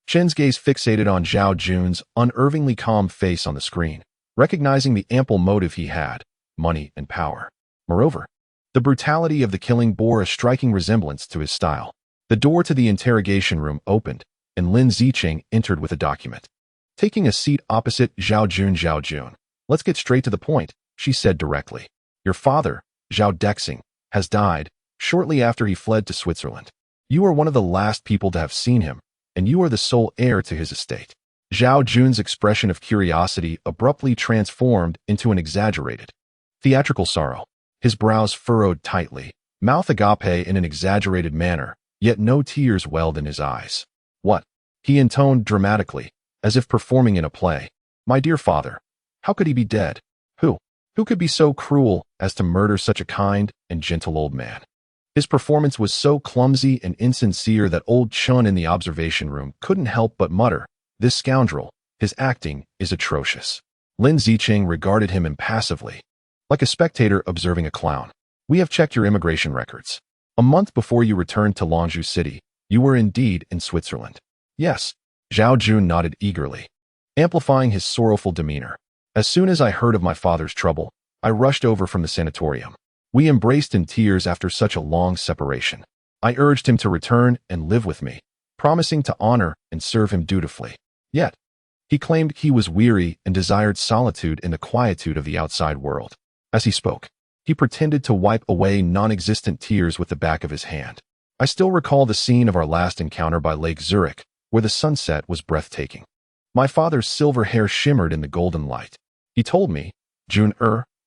Chen's gaze fixated on Zhao Jun's unervingly calm face on the screen, recognizing the ample motive he had, money and power. Moreover, the brutality of the killing bore a striking resemblance to his style. The door to the interrogation room opened, and Lin Zicheng entered with a document. Taking a seat opposite Zhao Jun, let's get straight to the point, she said directly. Your father, Zhao Dexing, has died shortly after he fled to Switzerland. You are one of the last people to have seen him, and you are the sole heir to his estate. Zhao Jun's expression of curiosity abruptly transformed into an exaggerated, theatrical sorrow. His brows furrowed tightly, mouth agape in an exaggerated manner, yet no tears welled in his eyes. What? He intoned dramatically, as if performing in a play. My dear father, how could he be dead? Who? Who could be so cruel as to murder such a kind and gentle old man? His performance was so clumsy and insincere that old Chun in the observation room couldn't help but mutter, this scoundrel, his acting is atrocious. Lin Zicheng regarded him impassively, like a spectator observing a clown. We have checked your immigration records. A month before you returned to Longzhou City, you were indeed in Switzerland. Yes, Zhao Jun nodded eagerly, amplifying his sorrowful demeanor. As soon as I heard of my father's trouble, I rushed over from the sanatorium. We embraced in tears after such a long separation. I urged him to return and live with me, promising to honor and serve him dutifully. Yet, he claimed he was weary and desired solitude in the quietude of the outside world. As he spoke, he pretended to wipe away non-existent tears with the back of his hand. I still recall the scene of our last encounter by Lake Zurich, where the sunset was breathtaking. My father's silver hair shimmered in the golden light. He told me, Jun,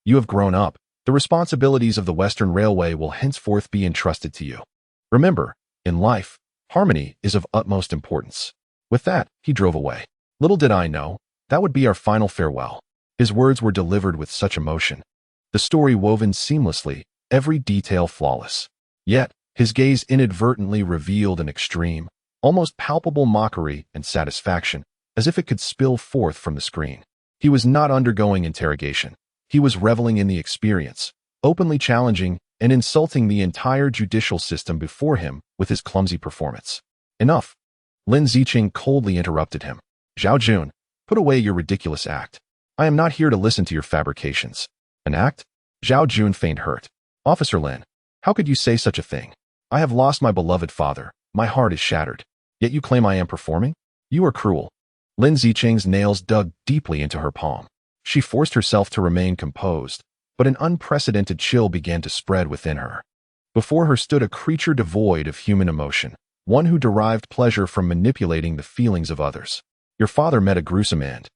you have grown up. The responsibilities of the Western Railway will henceforth be entrusted to you. Remember, in life, harmony is of utmost importance. With that, he drove away. Little did I know, that would be our final farewell. His words were delivered with such emotion, the story woven seamlessly, every detail flawless. Yet, his gaze inadvertently revealed an extreme, almost palpable mockery and satisfaction, as if it could spill forth from the screen. He was not undergoing interrogation. He was reveling in the experience, openly challenging and insulting the entire judicial system before him with his clumsy performance. Enough. Lin Zicheng coldly interrupted him. Zhao Jun, put away your ridiculous act. I am not here to listen to your fabrications. An act? Zhao Jun feigned hurt. Officer Lin, how could you say such a thing? I have lost my beloved father. My heart is shattered. Yet you claim I am performing? You are cruel. Lin Zicheng's nails dug deeply into her palm. She forced herself to remain composed, but an unprecedented chill began to spread within her. Before her stood a creature devoid of human emotion, one who derived pleasure from manipulating the feelings of others. Your father met a gruesome end.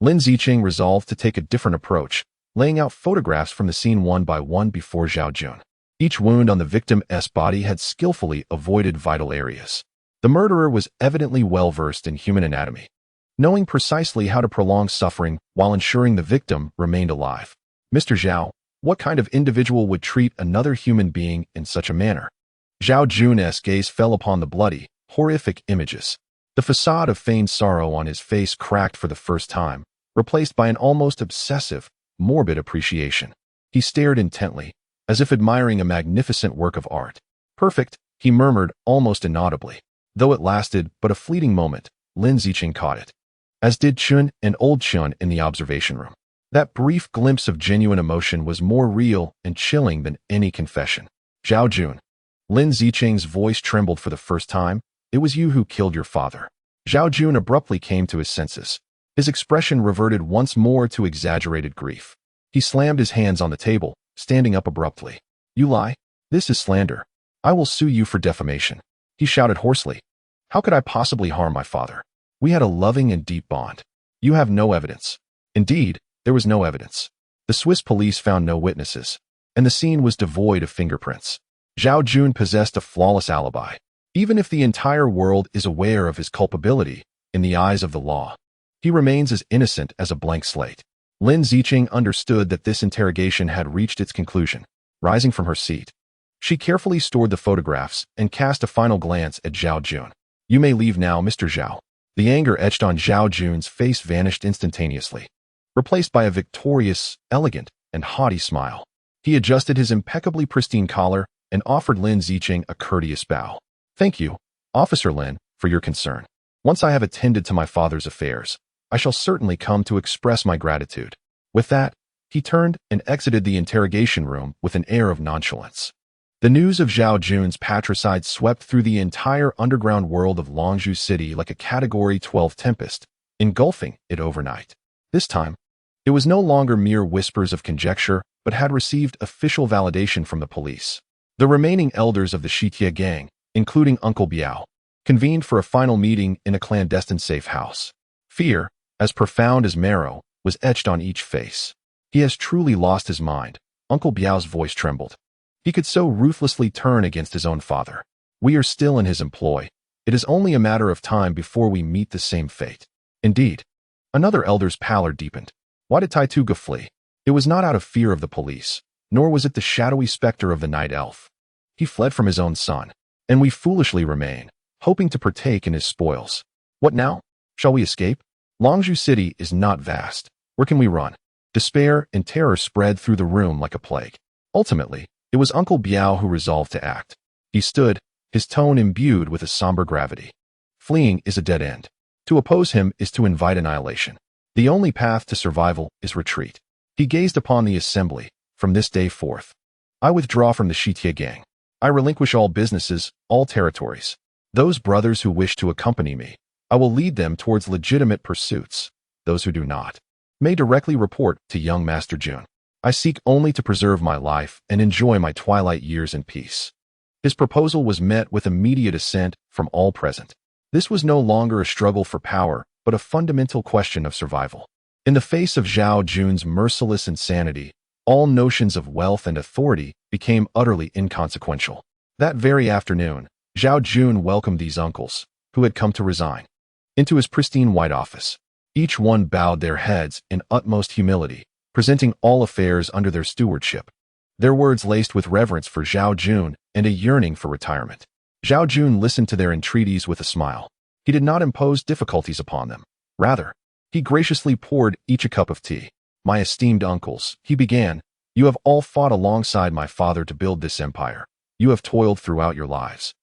Lin Zicheng resolved to take a different approach, laying out photographs from the scene one by one before Zhao Jun. Each wound on the victim's body had skillfully avoided vital areas. The murderer was evidently well-versed in human anatomy, knowing precisely how to prolong suffering while ensuring the victim remained alive. Mr. Zhao, what kind of individual would treat another human being in such a manner? Zhao Jun's gaze fell upon the bloody, horrific images. The facade of feigned sorrow on his face cracked for the first time, replaced by an almost obsessive, morbid appreciation. He stared intently, as if admiring a magnificent work of art. Perfect, he murmured almost inaudibly. Though it lasted but a fleeting moment, Lin Zicheng caught it, as did Chun and old Chun in the observation room. That brief glimpse of genuine emotion was more real and chilling than any confession. Zhao Jun. Lin Zicheng's voice trembled for the first time. It was you who killed your father. Zhao Jun abruptly came to his senses. His expression reverted once more to exaggerated grief. He slammed his hands on the table, standing up abruptly. You lie. This is slander. I will sue you for defamation. He shouted hoarsely. How could I possibly harm my father? We had a loving and deep bond. You have no evidence. Indeed, there was no evidence. The Swiss police found no witnesses, and the scene was devoid of fingerprints. Zhao Jun possessed a flawless alibi. Even if the entire world is aware of his culpability, in the eyes of the law, he remains as innocent as a blank slate. Lin Zicheng understood that this interrogation had reached its conclusion. Rising from her seat, she carefully stored the photographs and cast a final glance at Zhao Jun. You may leave now, Mr. Zhao. The anger etched on Zhao Jun's face vanished instantaneously, replaced by a victorious, elegant, and haughty smile. He adjusted his impeccably pristine collar and offered Lin Zicheng a courteous bow. Thank you, Officer Lin, for your concern. Once I have attended to my father's affairs, I shall certainly come to express my gratitude. With that, he turned and exited the interrogation room with an air of nonchalance. The news of Zhao Jun's patricide swept through the entire underground world of Longzhou City like a Category 12 tempest, engulfing it overnight. This time, it was no longer mere whispers of conjecture, but had received official validation from the police. The remaining elders of the Shitia gang, including Uncle Biao, convened for a final meeting in a clandestine safe house. Fear, as profound as marrow, was etched on each face. He has truly lost his mind. Uncle Biao's voice trembled. He could so ruthlessly turn against his own father. We are still in his employ. It is only a matter of time before we meet the same fate. Indeed. Another elder's pallor deepened. Why did Taituga flee? It was not out of fear of the police, nor was it the shadowy specter of the night elf. He fled from his own son, and we foolishly remain, hoping to partake in his spoils. What now? Shall we escape? Longzhou City is not vast. Where can we run? Despair and terror spread through the room like a plague. Ultimately, it was Uncle Biao who resolved to act. He stood, his tone imbued with a somber gravity. Fleeing is a dead end. To oppose him is to invite annihilation. The only path to survival is retreat. He gazed upon the assembly. From this day forth, I withdraw from the Shitia gang. I relinquish all businesses, all territories. Those brothers who wish to accompany me, I will lead them towards legitimate pursuits. Those who do not may directly report to young Master Jun. I seek only to preserve my life and enjoy my twilight years in peace. His proposal was met with immediate assent from all present. This was no longer a struggle for power, but a fundamental question of survival. In the face of Zhao Jun's merciless insanity, all notions of wealth and authority became utterly inconsequential. That very afternoon, Zhao Jun welcomed these uncles, who had come to resign, into his pristine white office. Each one bowed their heads in utmost humility, presenting all affairs under their stewardship. Their words laced with reverence for Zhao Jun and a yearning for retirement. Zhao Jun listened to their entreaties with a smile. He did not impose difficulties upon them. Rather, he graciously poured each a cup of tea. My esteemed uncles, he began, you have all fought alongside my father to build this empire. You have toiled throughout your lives.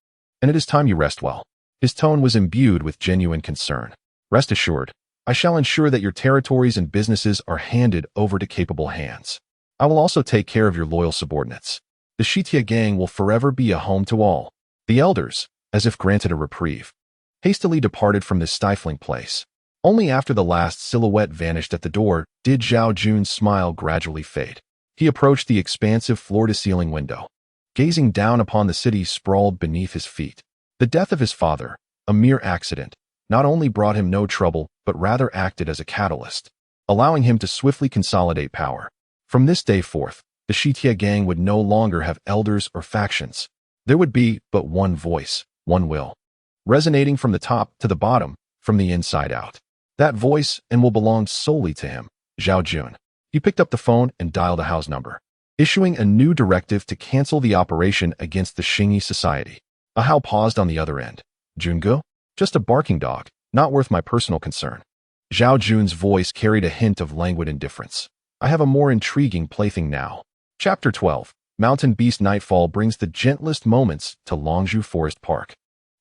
And it is time you rest well. His tone was imbued with genuine concern. Rest assured, I shall ensure that your territories and businesses are handed over to capable hands. I will also take care of your loyal subordinates. The Shitia gang will forever be a home to all. The elders, as if granted a reprieve, hastily departed from this stifling place. Only after the last silhouette vanished at the door did Zhao Jun's smile gradually fade. He approached the expansive floor-to-ceiling window, gazing down upon the city sprawled beneath his feet. The death of his father, a mere accident, not only brought him no trouble, but rather acted as a catalyst, allowing him to swiftly consolidate power. From this day forth, the Shitia gang would no longer have elders or factions. There would be but one voice, one will, resonating from the top to the bottom, from the inside out. That voice and will belong solely to him, Zhao Jun. He picked up the phone and dialed a house number, issuing a new directive to cancel the operation against the Xingyi Society. A Hao paused on the other end. Jungo? Just a barking dog, not worth my personal concern. Zhao Jun's voice carried a hint of languid indifference. I have a more intriguing plaything now. Chapter 12. Mountain Beast Nightfall brings the gentlest moments to Longzhou Forest Park.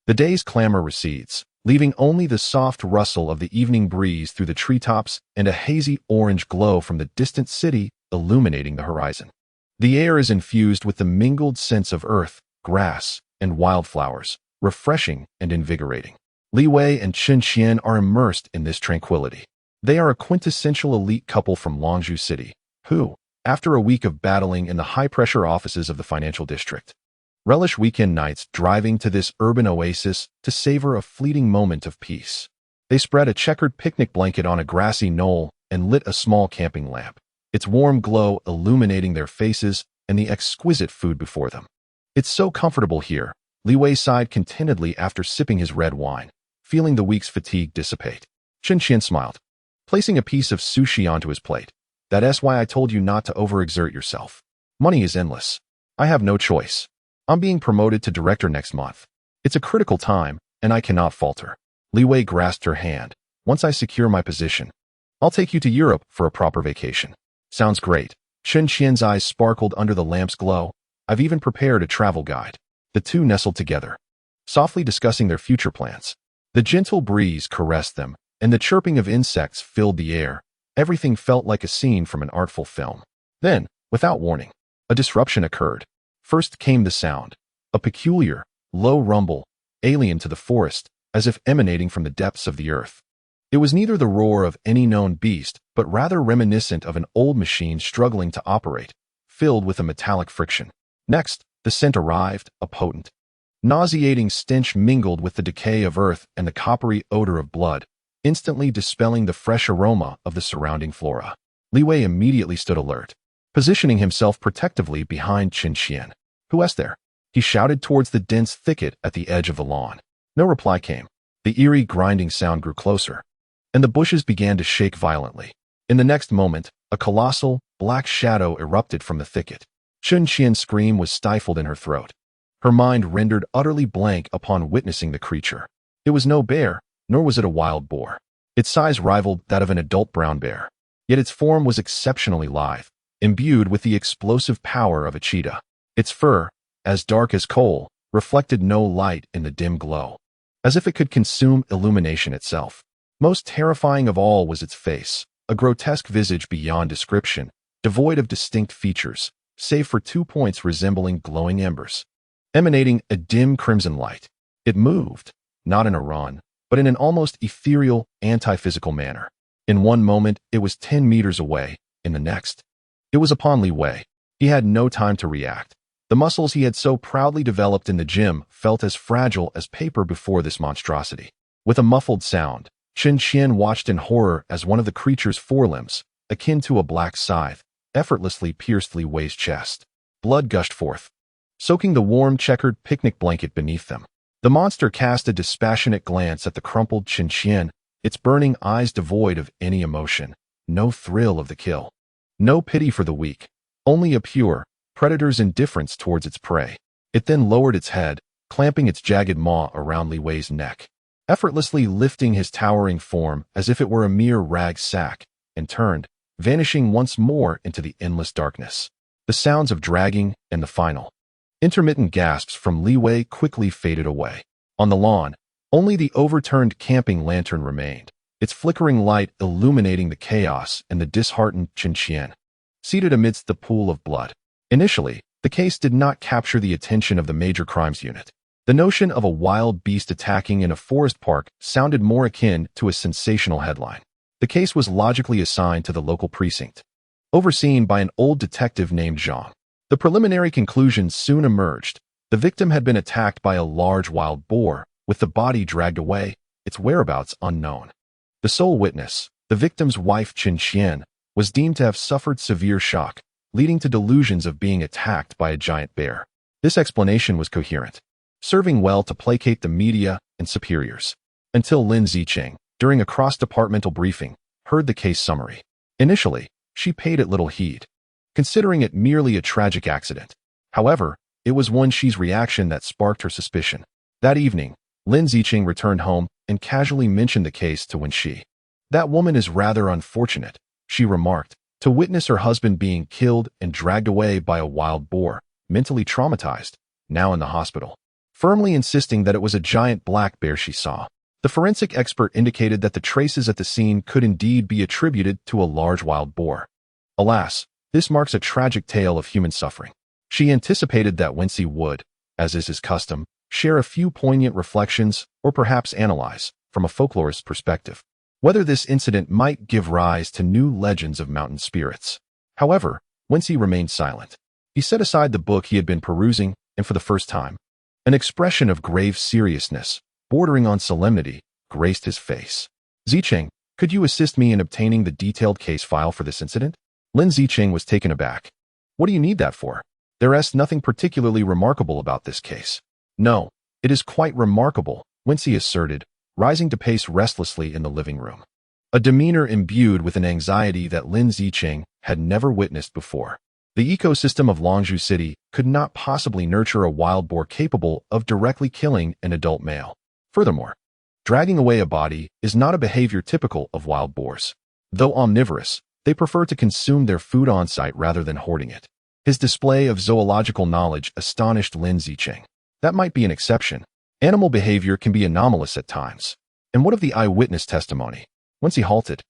The day's clamor recedes, leaving only the soft rustle of the evening breeze through the treetops and a hazy orange glow from the distant city illuminating the horizon. The air is infused with the mingled scents of earth, grass, and wildflowers, refreshing and invigorating. Li Wei and Chen Qian are immersed in this tranquility. They are a quintessential elite couple from Longzhou City, who, after a week of battling in the high-pressure offices of the financial district, relish weekend nights driving to this urban oasis to savor a fleeting moment of peace. They spread a checkered picnic blanket on a grassy knoll and lit a small camping lamp, its warm glow illuminating their faces and the exquisite food before them. It's so comfortable here, Li Wei sighed contentedly after sipping his red wine, feeling the week's fatigue dissipate. Chen Qian smiled, placing a piece of sushi onto his plate. That's why I told you not to overexert yourself. Money is endless. I have no choice. I'm being promoted to director next month. It's a critical time, and I cannot falter. Li Wei grasped her hand. Once I secure my position, I'll take you to Europe for a proper vacation. Sounds great. Chen Qian's eyes sparkled under the lamp's glow. I've even prepared a travel guide. The two nestled together, softly discussing their future plans. The gentle breeze caressed them, and the chirping of insects filled the air. Everything felt like a scene from an artful film. Then, without warning, a disruption occurred. First came the sound, a peculiar, low rumble, alien to the forest, as if emanating from the depths of the earth. It was neither the roar of any known beast, but rather reminiscent of an old machine struggling to operate, filled with a metallic friction. Next, the scent arrived, a potent, nauseating stench mingled with the decay of earth and the coppery odor of blood, instantly dispelling the fresh aroma of the surrounding flora. Li Wei immediately stood alert, positioning himself protectively behind Chen Qian. Who is there? He shouted towards the dense thicket at the edge of the lawn. No reply came. The eerie grinding sound grew closer, and the bushes began to shake violently. In the next moment, a colossal, black shadow erupted from the thicket. Chen Qian's scream was stifled in her throat. Her mind rendered utterly blank upon witnessing the creature. It was no bear, nor was it a wild boar. Its size rivaled that of an adult brown bear. Yet its form was exceptionally lithe, imbued with the explosive power of a cheetah. Its fur, as dark as coal, reflected no light in the dim glow, as if it could consume illumination itself. Most terrifying of all was its face, a grotesque visage beyond description, devoid of distinct features, save for 2 points resembling glowing embers, emanating a dim crimson light. It moved, not in a run, but in an almost ethereal, anti-physical manner. In one moment, it was 10 meters away. In the next, it was upon Li Wei. He had no time to react. The muscles he had so proudly developed in the gym felt as fragile as paper before this monstrosity. With a muffled sound, Chen Qian watched in horror as one of the creature's forelimbs, akin to a black scythe, effortlessly pierced Li Wei's chest. Blood gushed forth, soaking the warm, checkered picnic blanket beneath them. The monster cast a dispassionate glance at the crumpled Chen Qian, its burning eyes devoid of any emotion, no thrill of the kill. No pity for the weak, only a pure, predator's indifference towards its prey. It then lowered its head, clamping its jagged maw around Li Wei's neck, effortlessly lifting his towering form as if it were a mere rag sack, and turned, vanishing once more into the endless darkness. The sounds of dragging and the final, intermittent gasps from Li Wei quickly faded away. On the lawn, only the overturned camping lantern remained, its flickering light illuminating the chaos and the disheartened Chen Qian, seated amidst the pool of blood. Initially, the case did not capture the attention of the Major Crimes Unit. The notion of a wild beast attacking in a forest park sounded more akin to a sensational headline. The case was logically assigned to the local precinct, overseen by an old detective named Zhang. The preliminary conclusions soon emerged. The victim had been attacked by a large wild boar, with the body dragged away, its whereabouts unknown. The sole witness, the victim's wife Chen Qian, was deemed to have suffered severe shock, leading to delusions of being attacked by a giant bear. This explanation was coherent, serving well to placate the media and superiors, until Lin Zicheng, during a cross-departmental briefing, heard the case summary. Initially, she paid it little heed, considering it merely a tragic accident. However, it was Wen Xi's reaction that sparked her suspicion. That evening, Lin Zicheng returned home and casually mentioned the case to Wen Xi. "That woman is rather unfortunate," she remarked, "to witness her husband being killed and dragged away by a wild boar, mentally traumatized, now in the hospital," firmly insisting that it was a giant black bear she saw. The forensic expert indicated that the traces at the scene could indeed be attributed to a large wild boar. Alas, this marks a tragic tale of human suffering. She anticipated that Wen Xi would, as is his custom, share a few poignant reflections or perhaps analyze, from a folklorist's perspective, whether this incident might give rise to new legends of mountain spirits. However, Wen Xi remained silent. He set aside the book he had been perusing, and for the first time, an expression of grave seriousness, bordering on solemnity, graced his face. "Zicheng, could you assist me in obtaining the detailed case file for this incident?" Lin Zicheng was taken aback. "What do you need that for? There is nothing particularly remarkable about this case." "No, it is quite remarkable," Wen Xi asserted, rising to pace restlessly in the living room, a demeanor imbued with an anxiety that Lin Zicheng had never witnessed before. The ecosystem of Longzhou City could not possibly nurture a wild boar capable of directly killing an adult male. Furthermore, dragging away a body is not a behavior typical of wild boars. Though omnivorous, they prefer to consume their food on-site rather than hoarding it. His display of zoological knowledge astonished Lin Zicheng. That might be an exception. Animal behavior can be anomalous at times. And what of the eyewitness testimony? Once he halted,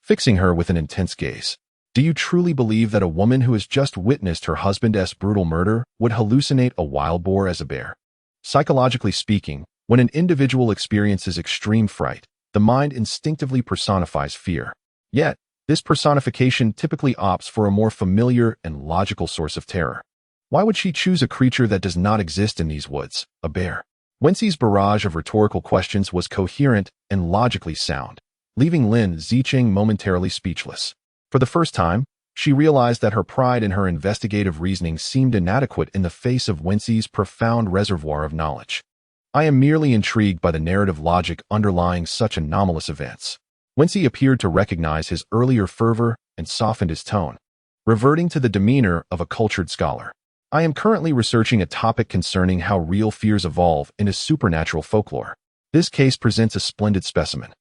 fixing her with an intense gaze. "Do you truly believe that a woman who has just witnessed her husband's brutal murder would hallucinate a wild boar as a bear?" Psychologically speaking, when an individual experiences extreme fright, the mind instinctively personifies fear. Yet, this personification typically opts for a more familiar and logical source of terror. Why would she choose a creature that does not exist in these woods, a bear? Wen Xi's barrage of rhetorical questions was coherent and logically sound, leaving Lin Zicheng momentarily speechless. For the first time, she realized that her pride in her investigative reasoning seemed inadequate in the face of Wen Xi's profound reservoir of knowledge. I am merely intrigued by the narrative logic underlying such anomalous events. Wen Xi appeared to recognize his earlier fervor and softened his tone, reverting to the demeanor of a cultured scholar. I am currently researching a topic concerning how real fears evolve into supernatural folklore. This case presents a splendid specimen.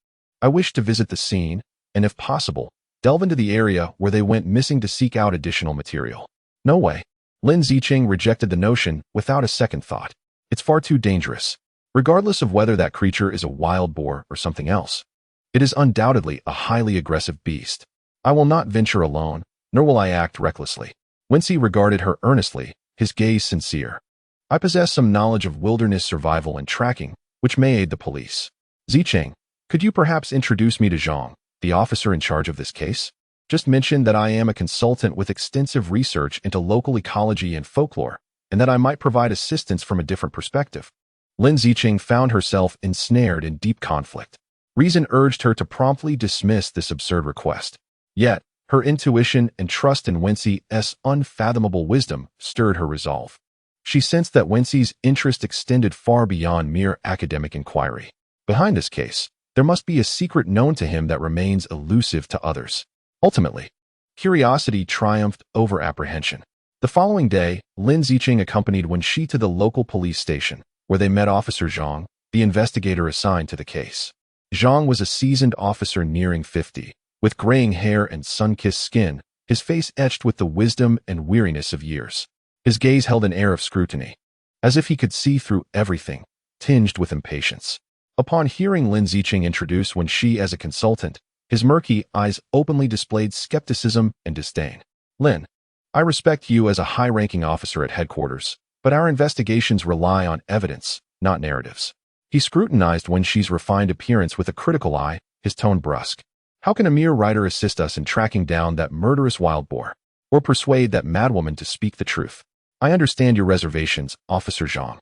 I wish to visit the scene, and if possible, delve into the area where they went missing to seek out additional material. No way. Lin Zicheng rejected the notion without a second thought. It's far too dangerous. Regardless of whether that creature is a wild boar or something else, it is undoubtedly a highly aggressive beast. I will not venture alone, nor will I act recklessly. Wen Xi regarded her earnestly, his gaze sincere. I possess some knowledge of wilderness survival and tracking, which may aid the police. Zicheng, could you perhaps introduce me to Zhang, the officer in charge of this case? Just mention that I am a consultant with extensive research into local ecology and folklore, and that I might provide assistance from a different perspective. Lin Zicheng found herself ensnared in deep conflict. Reason urged her to promptly dismiss this absurd request. Yet, her intuition and trust in Wen Xi's unfathomable wisdom stirred her resolve. She sensed that Wen Xi's interest extended far beyond mere academic inquiry. Behind this case, there must be a secret known to him that remains elusive to others. Ultimately, curiosity triumphed over apprehension. The following day, Lin Zicheng accompanied Wen Xi to the local police station, where they met Officer Zhang, the investigator assigned to the case. Zhang was a seasoned officer nearing 50, with graying hair and sun-kissed skin, his face etched with the wisdom and weariness of years. His gaze held an air of scrutiny, as if he could see through everything, tinged with impatience. Upon hearing Lin Zicheng introduce Wen Xi as a consultant, his murky eyes openly displayed skepticism and disdain. Lin, I respect you as a high-ranking officer at headquarters, but our investigations rely on evidence, not narratives. He scrutinized Wen Xi's refined appearance with a critical eye, his tone brusque. How can a mere writer assist us in tracking down that murderous wild boar, or persuade that madwoman to speak the truth? I understand your reservations, Officer Zhang.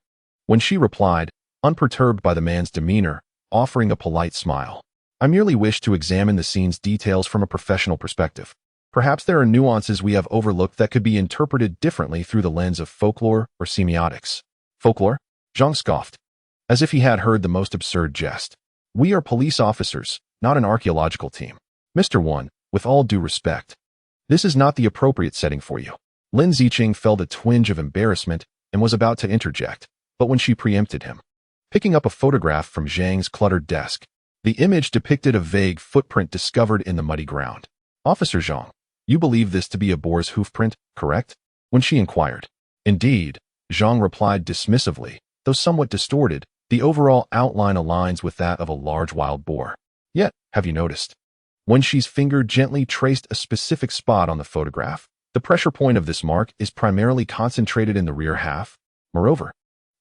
Wen Xi replied, unperturbed by the man's demeanor, offering a polite smile. I merely wish to examine the scene's details from a professional perspective. Perhaps there are nuances we have overlooked that could be interpreted differently through the lens of folklore or semiotics. Folklore? Zhang scoffed, as if he had heard the most absurd jest. We are police officers, not an archaeological team. Mr. Wen, with all due respect, this is not the appropriate setting for you. Lin Zicheng felt a twinge of embarrassment and was about to interject, but when she preempted him. Picking up a photograph from Zhang's cluttered desk, the image depicted a vague footprint discovered in the muddy ground. Officer Zhang, you believe this to be a boar's hoofprint, correct? When she inquired. Indeed, Zhang replied dismissively, though somewhat distorted, the overall outline aligns with that of a large wild boar. Yet, have you noticed? When Xi's finger gently traced a specific spot on the photograph, the pressure point of this mark is primarily concentrated in the rear half. Moreover,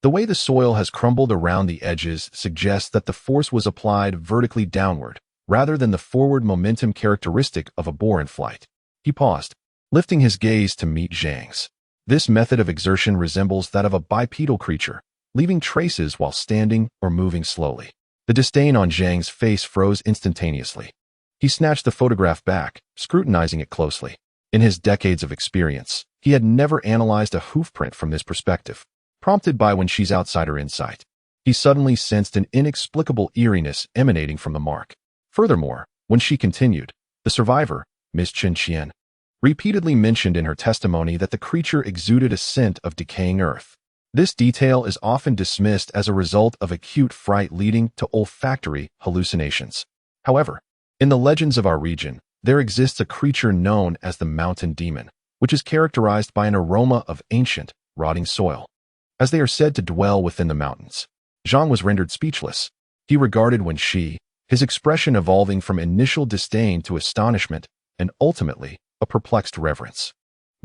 the way the soil has crumbled around the edges suggests that the force was applied vertically downward, rather than the forward momentum characteristic of a boar in flight. He paused, lifting his gaze to meet Zhang's. This method of exertion resembles that of a bipedal creature, leaving traces while standing or moving slowly. The disdain on Zhang's face froze instantaneously. He snatched the photograph back, scrutinizing it closely. In his decades of experience, he had never analyzed a hoofprint from this perspective. Prompted by Wen Xi's outsider insight, he suddenly sensed an inexplicable eeriness emanating from the mark. Furthermore, when she continued, the survivor, Miss Chen Qian, repeatedly mentioned in her testimony that the creature exuded a scent of decaying earth. This detail is often dismissed as a result of acute fright leading to olfactory hallucinations. However, in the legends of our region, there exists a creature known as the mountain demon, which is characterized by an aroma of ancient, rotting soil. As they are said to dwell within the mountains, Zhang was rendered speechless. He regarded Wen Xi, his expression evolving from initial disdain to astonishment and ultimately a perplexed reverence.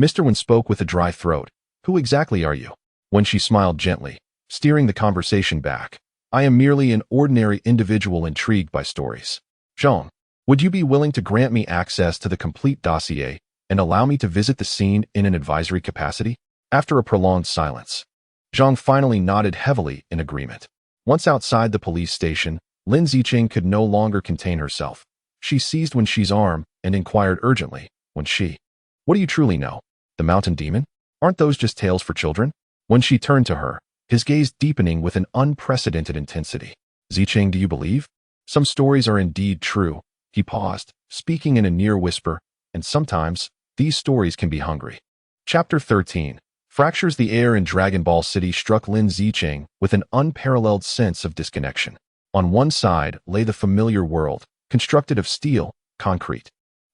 Mr. Wen spoke with a dry throat. Who exactly are you? Wen Xi smiled gently, steering the conversation back. I am merely an ordinary individual intrigued by stories. Zhang, would you be willing to grant me access to the complete dossier and allow me to visit the scene in an advisory capacity? After a prolonged silence, Zhang finally nodded heavily in agreement. Once outside the police station, Lin Zicheng could no longer contain herself. She seized Wen Xi's arm and inquired urgently, Wen Xi, what do you truly know? The mountain demon? Aren't those just tales for children? When she turned to her, his gaze deepening with an unprecedented intensity. Zicheng, do you believe? Some stories are indeed true. He paused, speaking in a near whisper, and sometimes, these stories can be hungry. Chapter 13. Fractures. The air in Dragon Ball City struck Lin Zicheng with an unparalleled sense of disconnection. On one side lay the familiar world, constructed of steel, concrete,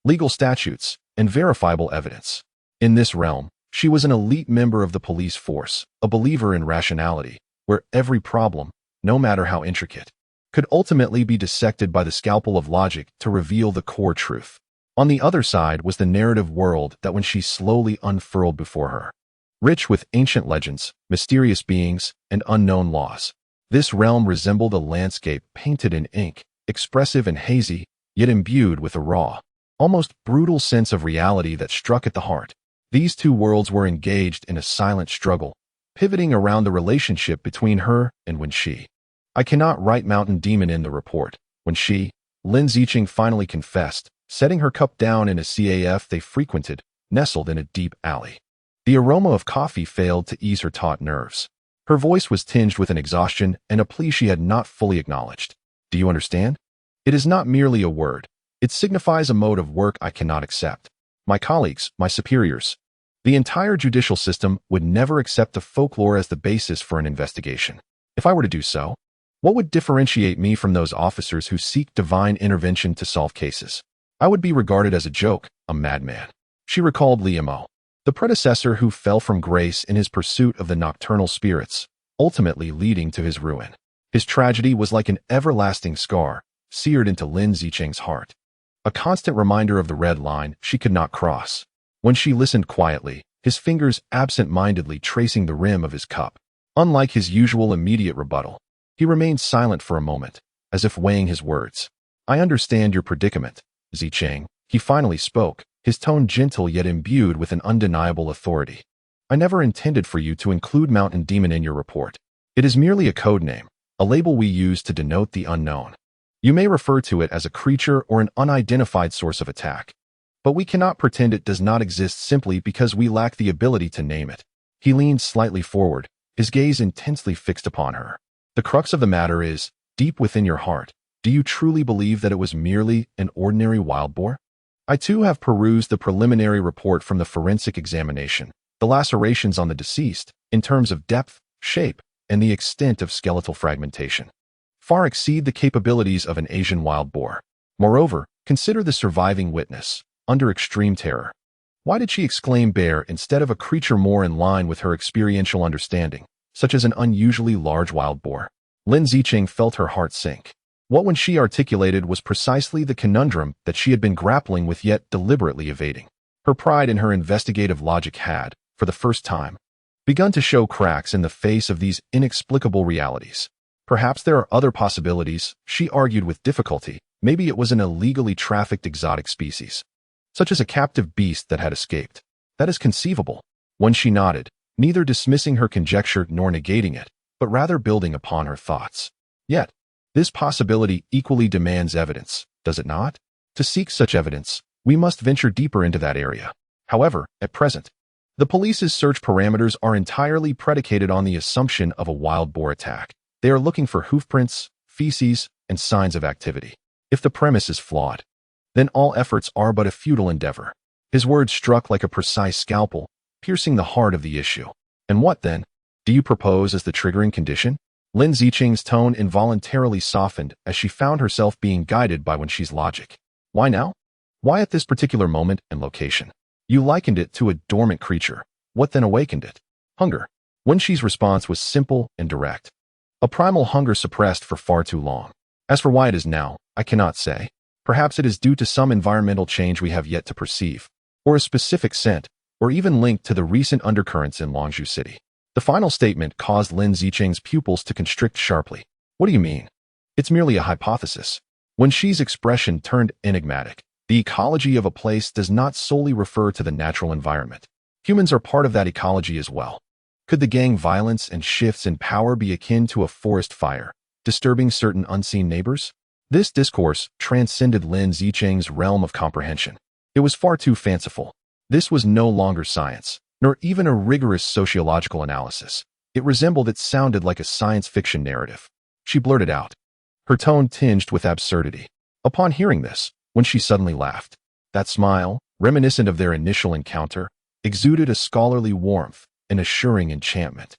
legal statutes, and verifiable evidence. In this realm, she was an elite member of the police force, a believer in rationality, where every problem, no matter how intricate, could ultimately be dissected by the scalpel of logic to reveal the core truth. On the other side was the narrative world that when she slowly unfurled before her, rich with ancient legends, mysterious beings, and unknown laws. This realm resembled a landscape painted in ink, expressive and hazy, yet imbued with a raw, almost brutal sense of reality that struck at the heart. These two worlds were engaged in a silent struggle, pivoting around the relationship between her and Wen Xi. I cannot write Mountain Demon in the report. When she, Lin Zicheng, finally confessed, setting her cup down in a CAF they frequented, nestled in a deep alley. The aroma of coffee failed to ease her taut nerves. Her voice was tinged with an exhaustion and a plea she had not fully acknowledged. Do you understand? It is not merely a word. It signifies a mode of work I cannot accept. My colleagues, my superiors, the entire judicial system would never accept the folklore as the basis for an investigation. If I were to do so, what would differentiate me from those officers who seek divine intervention to solve cases? I would be regarded as a joke, a madman. She recalled Liamo, the predecessor who fell from grace in his pursuit of the nocturnal spirits, ultimately leading to his ruin. His tragedy was like an everlasting scar, seared into Lin Zicheng's heart. A constant reminder of the red line she could not cross. When she listened quietly, his fingers absent-mindedly tracing the rim of his cup. Unlike his usual immediate rebuttal, he remained silent for a moment, as if weighing his words. I understand your predicament, Zicheng. He finally spoke, his tone gentle yet imbued with an undeniable authority. I never intended for you to include Mountain Demon in your report. It is merely a code name, a label we use to denote the unknown. You may refer to it as a creature or an unidentified source of attack, but we cannot pretend it does not exist simply because we lack the ability to name it. He leaned slightly forward, his gaze intensely fixed upon her. The crux of the matter is, deep within your heart, do you truly believe that it was merely an ordinary wild boar? I too have perused the preliminary report from the forensic examination. The lacerations on the deceased, in terms of depth, shape, and the extent of skeletal fragmentation, far exceed the capabilities of an Asian wild boar. Moreover, consider the surviving witness, under extreme terror. Why did she exclaim bear instead of a creature more in line with her experiential understanding, such as an unusually large wild boar? Lin Zicheng felt her heart sink. What Wen Xi articulated was precisely the conundrum that she had been grappling with yet deliberately evading. Her pride in her investigative logic had, for the first time, begun to show cracks in the face of these inexplicable realities. Perhaps there are other possibilities, she argued with difficulty. Maybe it was an illegally trafficked exotic species, such as a captive beast that had escaped. That is conceivable. When she nodded, neither dismissing her conjecture nor negating it, but rather building upon her thoughts. Yet, this possibility equally demands evidence, does it not? To seek such evidence, we must venture deeper into that area. However, at present, the police's search parameters are entirely predicated on the assumption of a wild boar attack. They are looking for hoofprints, feces, and signs of activity. If the premise is flawed, then all efforts are but a futile endeavor. His words struck like a precise scalpel, piercing the heart of the issue. And what then? Do you propose as the triggering condition? Lin Zicheng's tone involuntarily softened as she found herself being guided by Wen Xi's logic. Why now? Why at this particular moment and location? You likened it to a dormant creature. What then awakened it? Hunger. Wen Xi's response was simple and direct. A primal hunger suppressed for far too long. As for why it is now, I cannot say. Perhaps it is due to some environmental change we have yet to perceive, or a specific scent, or even linked to the recent undercurrents in Longzhou City. The final statement caused Lin Zicheng's pupils to constrict sharply. What do you mean? It's merely a hypothesis. Wen Xi's expression turned enigmatic. The ecology of a place does not solely refer to the natural environment. Humans are part of that ecology as well. Could the gang violence and shifts in power be akin to a forest fire, disturbing certain unseen neighbors? This discourse transcended Lin Zicheng's realm of comprehension. It was far too fanciful. This was no longer science, nor even a rigorous sociological analysis. It resembled, it sounded like a science fiction narrative. She blurted out, her tone tinged with absurdity. Upon hearing this, when she suddenly laughed, that smile, reminiscent of their initial encounter, exuded a scholarly warmth, an assuring enchantment.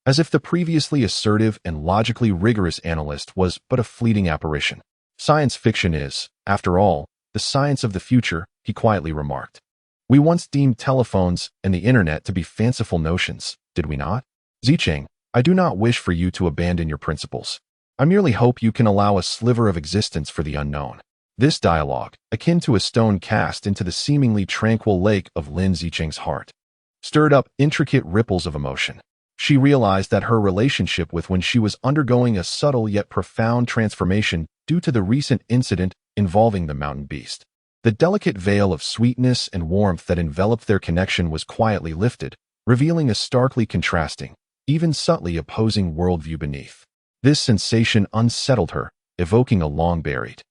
As if the previously assertive and logically rigorous analyst was but a fleeting apparition. Science fiction is, after all, the science of the future, he quietly remarked. We once deemed telephones and the internet to be fanciful notions, did we not? Zicheng, I do not wish for you to abandon your principles. I merely hope you can allow a sliver of existence for the unknown. This dialogue, akin to a stone cast into the seemingly tranquil lake of Lin Zicheng's heart, stirred up intricate ripples of emotion. She realized that her relationship with Wen Xi was undergoing a subtle yet profound transformation due to the recent incident involving the mountain beast. The delicate veil of sweetness and warmth that enveloped their connection was quietly lifted, revealing a starkly contrasting, even subtly opposing worldview beneath. This sensation unsettled her, evoking a long-buried,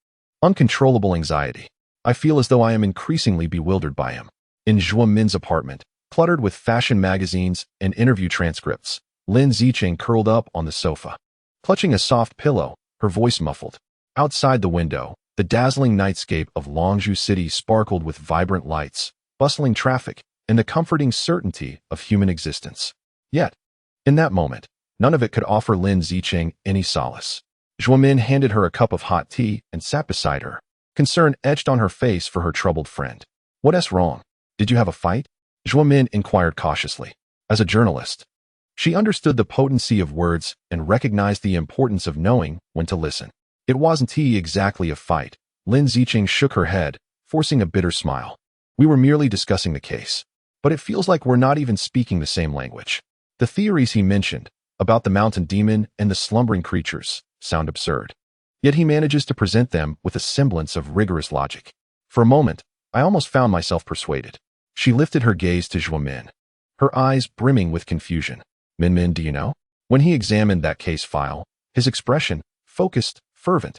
uncontrollable anxiety. I feel as though I am increasingly bewildered by him. In Zhuo Min's apartment, cluttered with fashion magazines and interview transcripts, Lin Zicheng curled up on the sofa. Clutching a soft pillow, her voice muffled. Outside the window, the dazzling nightscape of Longzhou City sparkled with vibrant lights, bustling traffic, and the comforting certainty of human existence. Yet, in that moment, none of it could offer Lin Zicheng any solace. Zhuo Min handed her a cup of hot tea and sat beside her, concern etched on her face for her troubled friend. What's wrong? Did you have a fight? Zhuo Min inquired cautiously. As a journalist, she understood the potency of words and recognized the importance of knowing when to listen. It wasn't exactly a fight. Lin Zicheng shook her head, forcing a bitter smile. We were merely discussing the case. But it feels like we're not even speaking the same language. The theories he mentioned, about the mountain demon and the slumbering creatures, sound absurd. Yet he manages to present them with a semblance of rigorous logic. For a moment, I almost found myself persuaded. She lifted her gaze to Zhuo Min, her eyes brimming with confusion. Min, do you know? When he examined that case file, his expression, focused, fervent,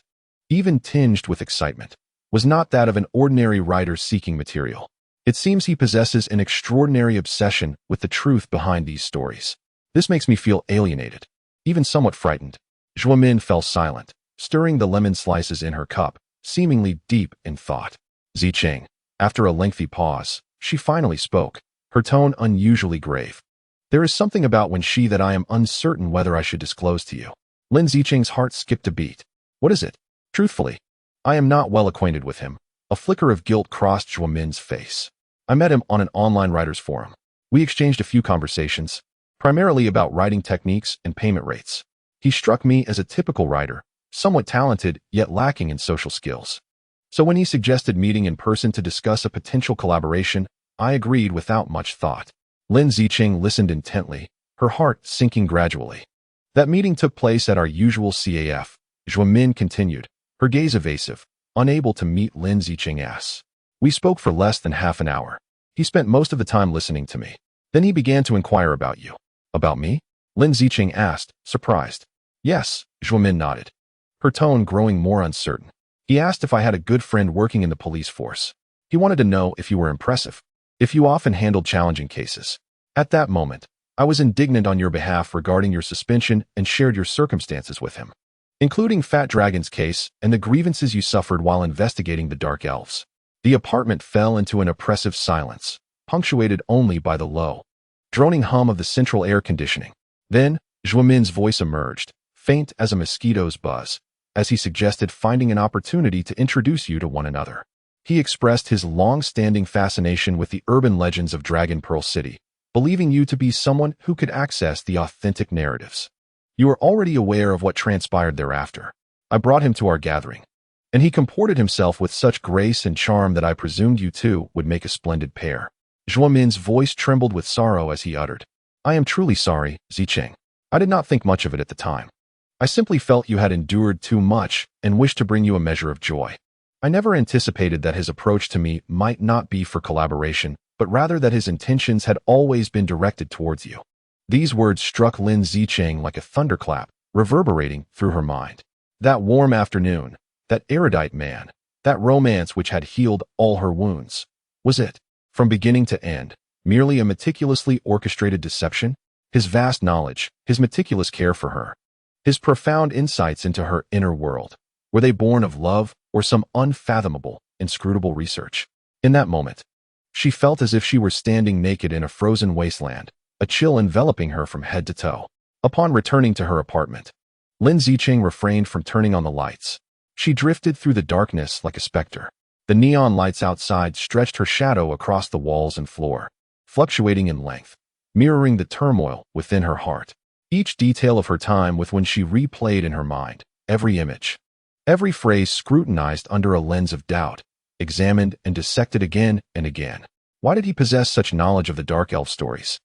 even tinged with excitement, was not that of an ordinary writer seeking material. It seems he possesses an extraordinary obsession with the truth behind these stories. This makes me feel alienated, even somewhat frightened. Zhuo Min fell silent, stirring the lemon slices in her cup, seemingly deep in thought. Zicheng, after a lengthy pause, she finally spoke, her tone unusually grave. There is something about Wen Xi that I am uncertain whether I should disclose to you. Lin Zicheng's heart skipped a beat. What is it? Truthfully, I am not well acquainted with him. A flicker of guilt crossed Zhuo Min's face. I met him on an online writers forum. We exchanged a few conversations, primarily about writing techniques and payment rates. He struck me as a typical writer, somewhat talented yet lacking in social skills. So when he suggested meeting in person to discuss a potential collaboration, I agreed without much thought. Lin Zicheng listened intently, her heart sinking gradually. That meeting took place at our usual CAF. Zhuo Min continued, her gaze evasive, unable to meet Lin Zicheng's. We spoke for less than half an hour. He spent most of the time listening to me. Then he began to inquire about you. About me? Lin Zicheng asked, surprised. Yes, Zhuo Min nodded, her tone growing more uncertain. He asked if I had a good friend working in the police force. He wanted to know if you were impressive, if you often handled challenging cases. At that moment, I was indignant on your behalf regarding your suspension and shared your circumstances with him, including Fat Dragon's case and the grievances you suffered while investigating the Dark Elves. The apartment fell into an oppressive silence, punctuated only by the low, droning hum of the central air conditioning. Then, Zhuo Min's voice emerged, faint as a mosquito's buzz, as he suggested finding an opportunity to introduce you to one another. He expressed his long-standing fascination with the urban legends of Dragon Pearl City, believing you to be someone who could access the authentic narratives. You are already aware of what transpired thereafter. I brought him to our gathering, and he comported himself with such grace and charm that I presumed you two would make a splendid pair. Zhuo Min's voice trembled with sorrow as he uttered, I am truly sorry, Zicheng. I did not think much of it at the time. I simply felt you had endured too much and wished to bring you a measure of joy. I never anticipated that his approach to me might not be for collaboration, but rather that his intentions had always been directed towards you. These words struck Lin Zicheng like a thunderclap, reverberating through her mind. That warm afternoon, that erudite man, that romance which had healed all her wounds. Was it, from beginning to end, merely a meticulously orchestrated deception? His vast knowledge, his meticulous care for her, his profound insights into her inner world. Were they born of love or some unfathomable, inscrutable research? In that moment, she felt as if she were standing naked in a frozen wasteland, a chill enveloping her from head to toe. Upon returning to her apartment, Lin Zicheng refrained from turning on the lights. She drifted through the darkness like a specter. The neon lights outside stretched her shadow across the walls and floor, fluctuating in length, mirroring the turmoil within her heart. Each detail of her time with when she replayed in her mind, every image, every phrase scrutinized under a lens of doubt, examined and dissected again and again. Why did he possess such knowledge of the dark elf stories?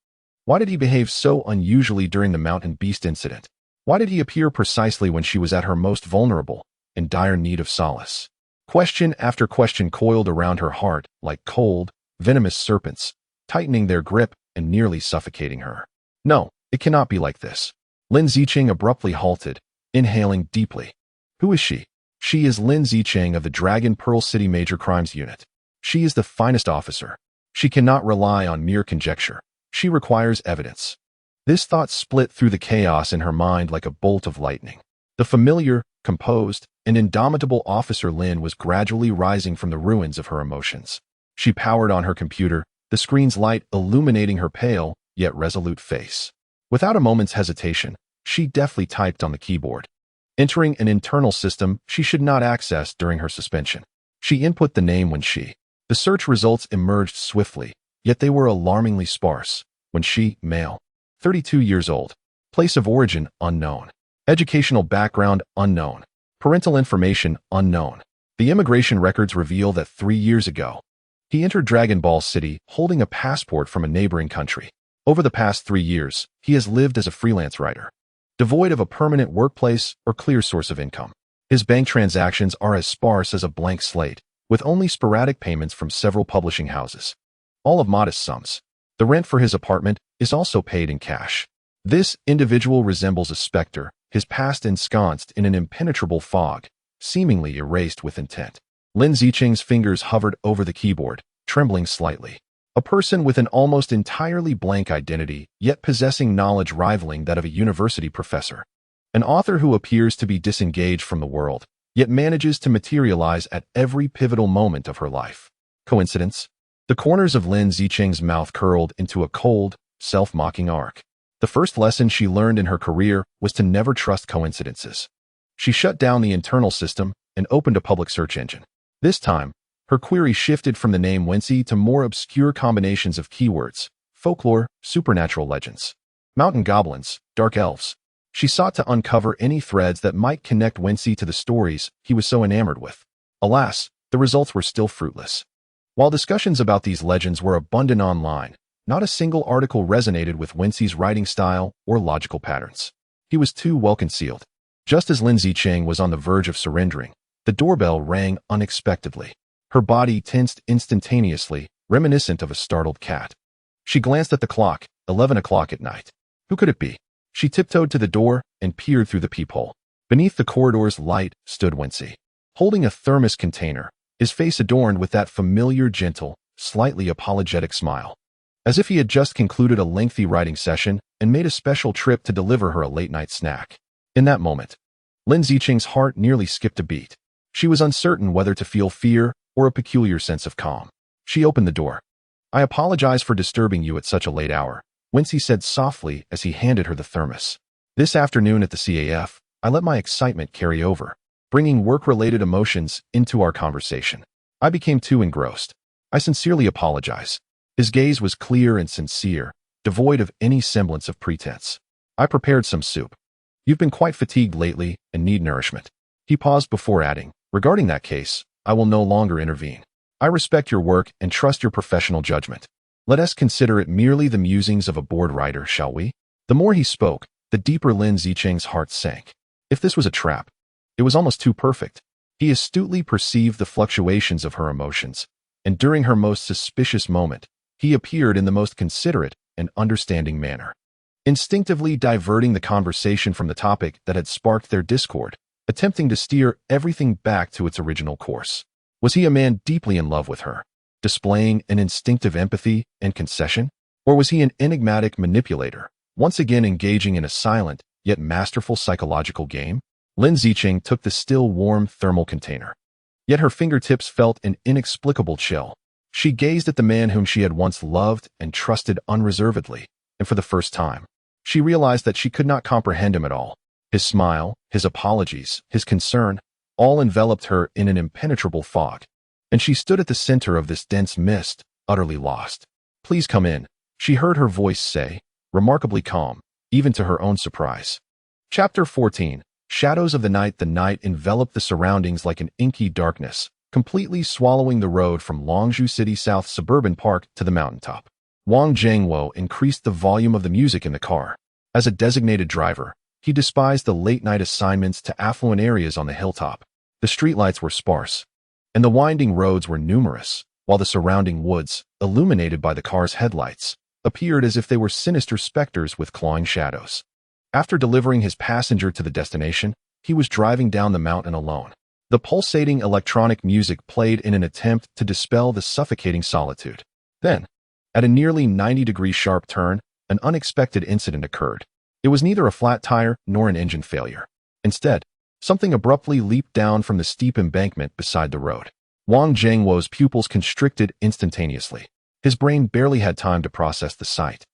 Why did he behave so unusually during the mountain beast incident? Why did he appear precisely when she was at her most vulnerable, in dire need of solace? Question after question coiled around her heart like cold, venomous serpents, tightening their grip and nearly suffocating her. No, it cannot be like this. Lin Zicheng abruptly halted, inhaling deeply. Who is she? She is Lin Zicheng of the Dragon Pearl City Major Crimes Unit. She is the finest officer. She cannot rely on mere conjecture. She requires evidence. This thought split through the chaos in her mind like a bolt of lightning. The familiar, composed, and indomitable Officer Lin was gradually rising from the ruins of her emotions. She powered on her computer, the screen's light illuminating her pale, yet resolute face. Without a moment's hesitation, she deftly typed on the keyboard, entering an internal system she should not access during her suspension. She input the name Wen Xi. The search results emerged swiftly, yet they were alarmingly sparse. Wen Xi, male, 32 years old. Place of origin, unknown. Educational background, unknown. Parental information, unknown. The immigration records reveal that 3 years ago, he entered Dragon Ball City holding a passport from a neighboring country. Over the past 3 years, he has lived as a freelance writer, devoid of a permanent workplace or clear source of income. His bank transactions are as sparse as a blank slate, with only sporadic payments from several publishing houses, all of modest sums. The rent for his apartment is also paid in cash. This individual resembles a specter, his past ensconced in an impenetrable fog, seemingly erased with intent. Lin Zicheng's fingers hovered over the keyboard, trembling slightly. A person with an almost entirely blank identity, yet possessing knowledge rivaling that of a university professor. An author who appears to be disengaged from the world, yet manages to materialize at every pivotal moment of her life. Coincidence? The corners of Lin Zicheng's mouth curled into a cold, self-mocking arc. The first lesson she learned in her career was to never trust coincidences. She shut down the internal system and opened a public search engine. This time, her query shifted from the name Wen Xi to more obscure combinations of keywords: folklore, supernatural legends, mountain goblins, dark elves. She sought to uncover any threads that might connect Wen Xi to the stories he was so enamored with. Alas, the results were still fruitless. While discussions about these legends were abundant online, not a single article resonated with Wen Xi's writing style or logical patterns. He was too well concealed. Just as Lin Zicheng was on the verge of surrendering, the doorbell rang unexpectedly. Her body tensed instantaneously, reminiscent of a startled cat. She glanced at the clock, 11 o'clock at night. Who could it be? She tiptoed to the door and peered through the peephole. Beneath the corridor's light stood Wen Xi, holding a thermos container, his face adorned with that familiar, gentle, slightly apologetic smile, as if he had just concluded a lengthy writing session and made a special trip to deliver her a late-night snack. In that moment, Lin Zicheng's heart nearly skipped a beat. She was uncertain whether to feel fear or a peculiar sense of calm. She opened the door. "I apologize for disturbing you at such a late hour," Wen Xi said softly as he handed her the thermos. "This afternoon at the CAF, I let my excitement carry over, bringing work-related emotions into our conversation. I became too engrossed. I sincerely apologize." His gaze was clear and sincere, devoid of any semblance of pretense. "I prepared some soup. You've been quite fatigued lately and need nourishment." He paused before adding, "Regarding that case, I will no longer intervene. I respect your work and trust your professional judgment. Let us consider it merely the musings of a bored writer, shall we?" The more he spoke, the deeper Lin Zicheng's heart sank. If this was a trap, it was almost too perfect. He astutely perceived the fluctuations of her emotions, and during her most suspicious moment, he appeared in the most considerate and understanding manner, instinctively diverting the conversation from the topic that had sparked their discord, attempting to steer everything back to its original course. Was he a man deeply in love with her, displaying an instinctive empathy and concession? Or was he an enigmatic manipulator, once again engaging in a silent, yet masterful psychological game. Lin Zicheng took the still warm thermal container. Yet her fingertips felt an inexplicable chill. She gazed at the man whom she had once loved and trusted unreservedly, and for the first time, she realized that she could not comprehend him at all. His smile, his apologies, his concern, all enveloped her in an impenetrable fog, and she stood at the center of this dense mist, utterly lost. "Please come in," she heard her voice say, remarkably calm, even to her own surprise. Chapter 14. Shadows of the night. The night enveloped the surroundings like an inky darkness, completely swallowing the road from Longzhou City South Suburban Park to the mountaintop. Wang Jiangwo increased the volume of the music in the car. As a designated driver, he despised the late-night assignments to affluent areas on the hilltop. The streetlights were sparse, and the winding roads were numerous, while the surrounding woods, illuminated by the car's headlights, appeared as if they were sinister specters with clawing shadows. After delivering his passenger to the destination, he was driving down the mountain alone. The pulsating electronic music played in an attempt to dispel the suffocating solitude. Then, at a nearly 90-degree sharp turn, an unexpected incident occurred. It was neither a flat tire nor an engine failure. Instead, something abruptly leaped down from the steep embankment beside the road. Wang Jiangwo's pupils constricted instantaneously. His brain barely had time to process the sight.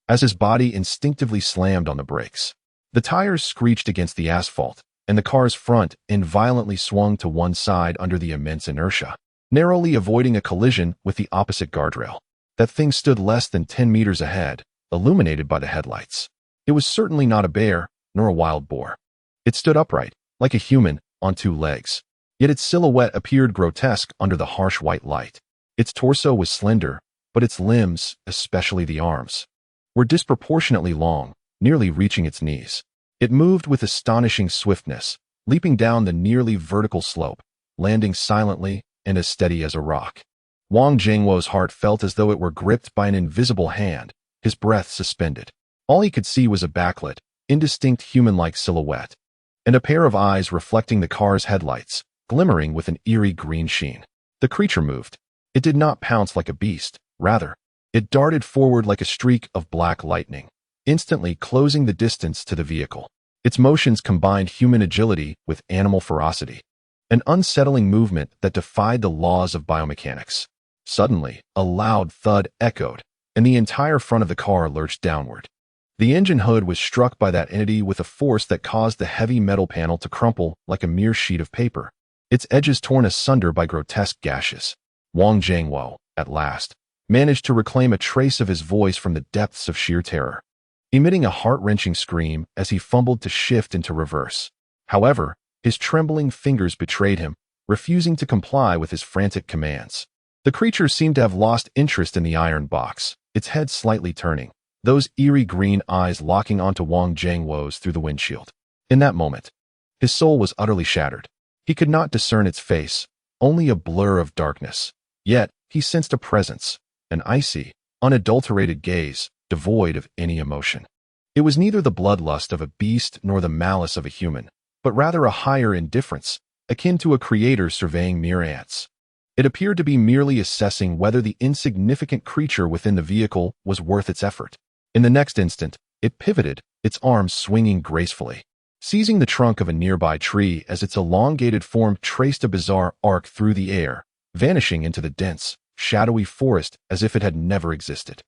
As his body instinctively slammed on the brakes, the tires screeched against the asphalt, and the car's front end violently swung to one side under the immense inertia, narrowly avoiding a collision with the opposite guardrail. That thing stood less than 10 meters ahead, illuminated by the headlights. It was certainly not a bear, nor a wild boar. It stood upright, like a human, on two legs. Yet its silhouette appeared grotesque under the harsh white light. Its torso was slender, but its limbs, especially the arms, were disproportionately long, nearly reaching its knees. It moved with astonishing swiftness, leaping down the nearly vertical slope, landing silently and as steady as a rock. Wang Jiangwo's heart felt as though it were gripped by an invisible hand, his breath suspended. All he could see was a backlit, indistinct human-like silhouette, and a pair of eyes reflecting the car's headlights, glimmering with an eerie green sheen. The creature moved. It did not pounce like a beast. Rather, it darted forward like a streak of black lightning, instantly closing the distance to the vehicle. Its motions combined human agility with animal ferocity, an unsettling movement that defied the laws of biomechanics. Suddenly, a loud thud echoed, and the entire front of the car lurched downward. The engine hood was struck by that entity with a force that caused the heavy metal panel to crumple like a mere sheet of paper, its edges torn asunder by grotesque gashes. Wang Jiangwo, at last, managed to reclaim a trace of his voice from the depths of sheer terror, emitting a heart-wrenching scream as he fumbled to shift into reverse. However, his trembling fingers betrayed him, refusing to comply with his frantic commands. The creature seemed to have lost interest in the iron box, its head slightly turning, those eerie green eyes locking onto Wang Jiangwo's through the windshield. In that moment, his soul was utterly shattered. He could not discern its face, only a blur of darkness. Yet, he sensed a presence, an icy, unadulterated gaze, devoid of any emotion. It was neither the bloodlust of a beast nor the malice of a human, but rather a higher indifference, akin to a creator surveying mere ants. It appeared to be merely assessing whether the insignificant creature within the vehicle was worth its effort. In the next instant, it pivoted, its arms swinging gracefully, seizing the trunk of a nearby tree as its elongated form traced a bizarre arc through the air, vanishing into the dense, shadowy forest as if it had never existed.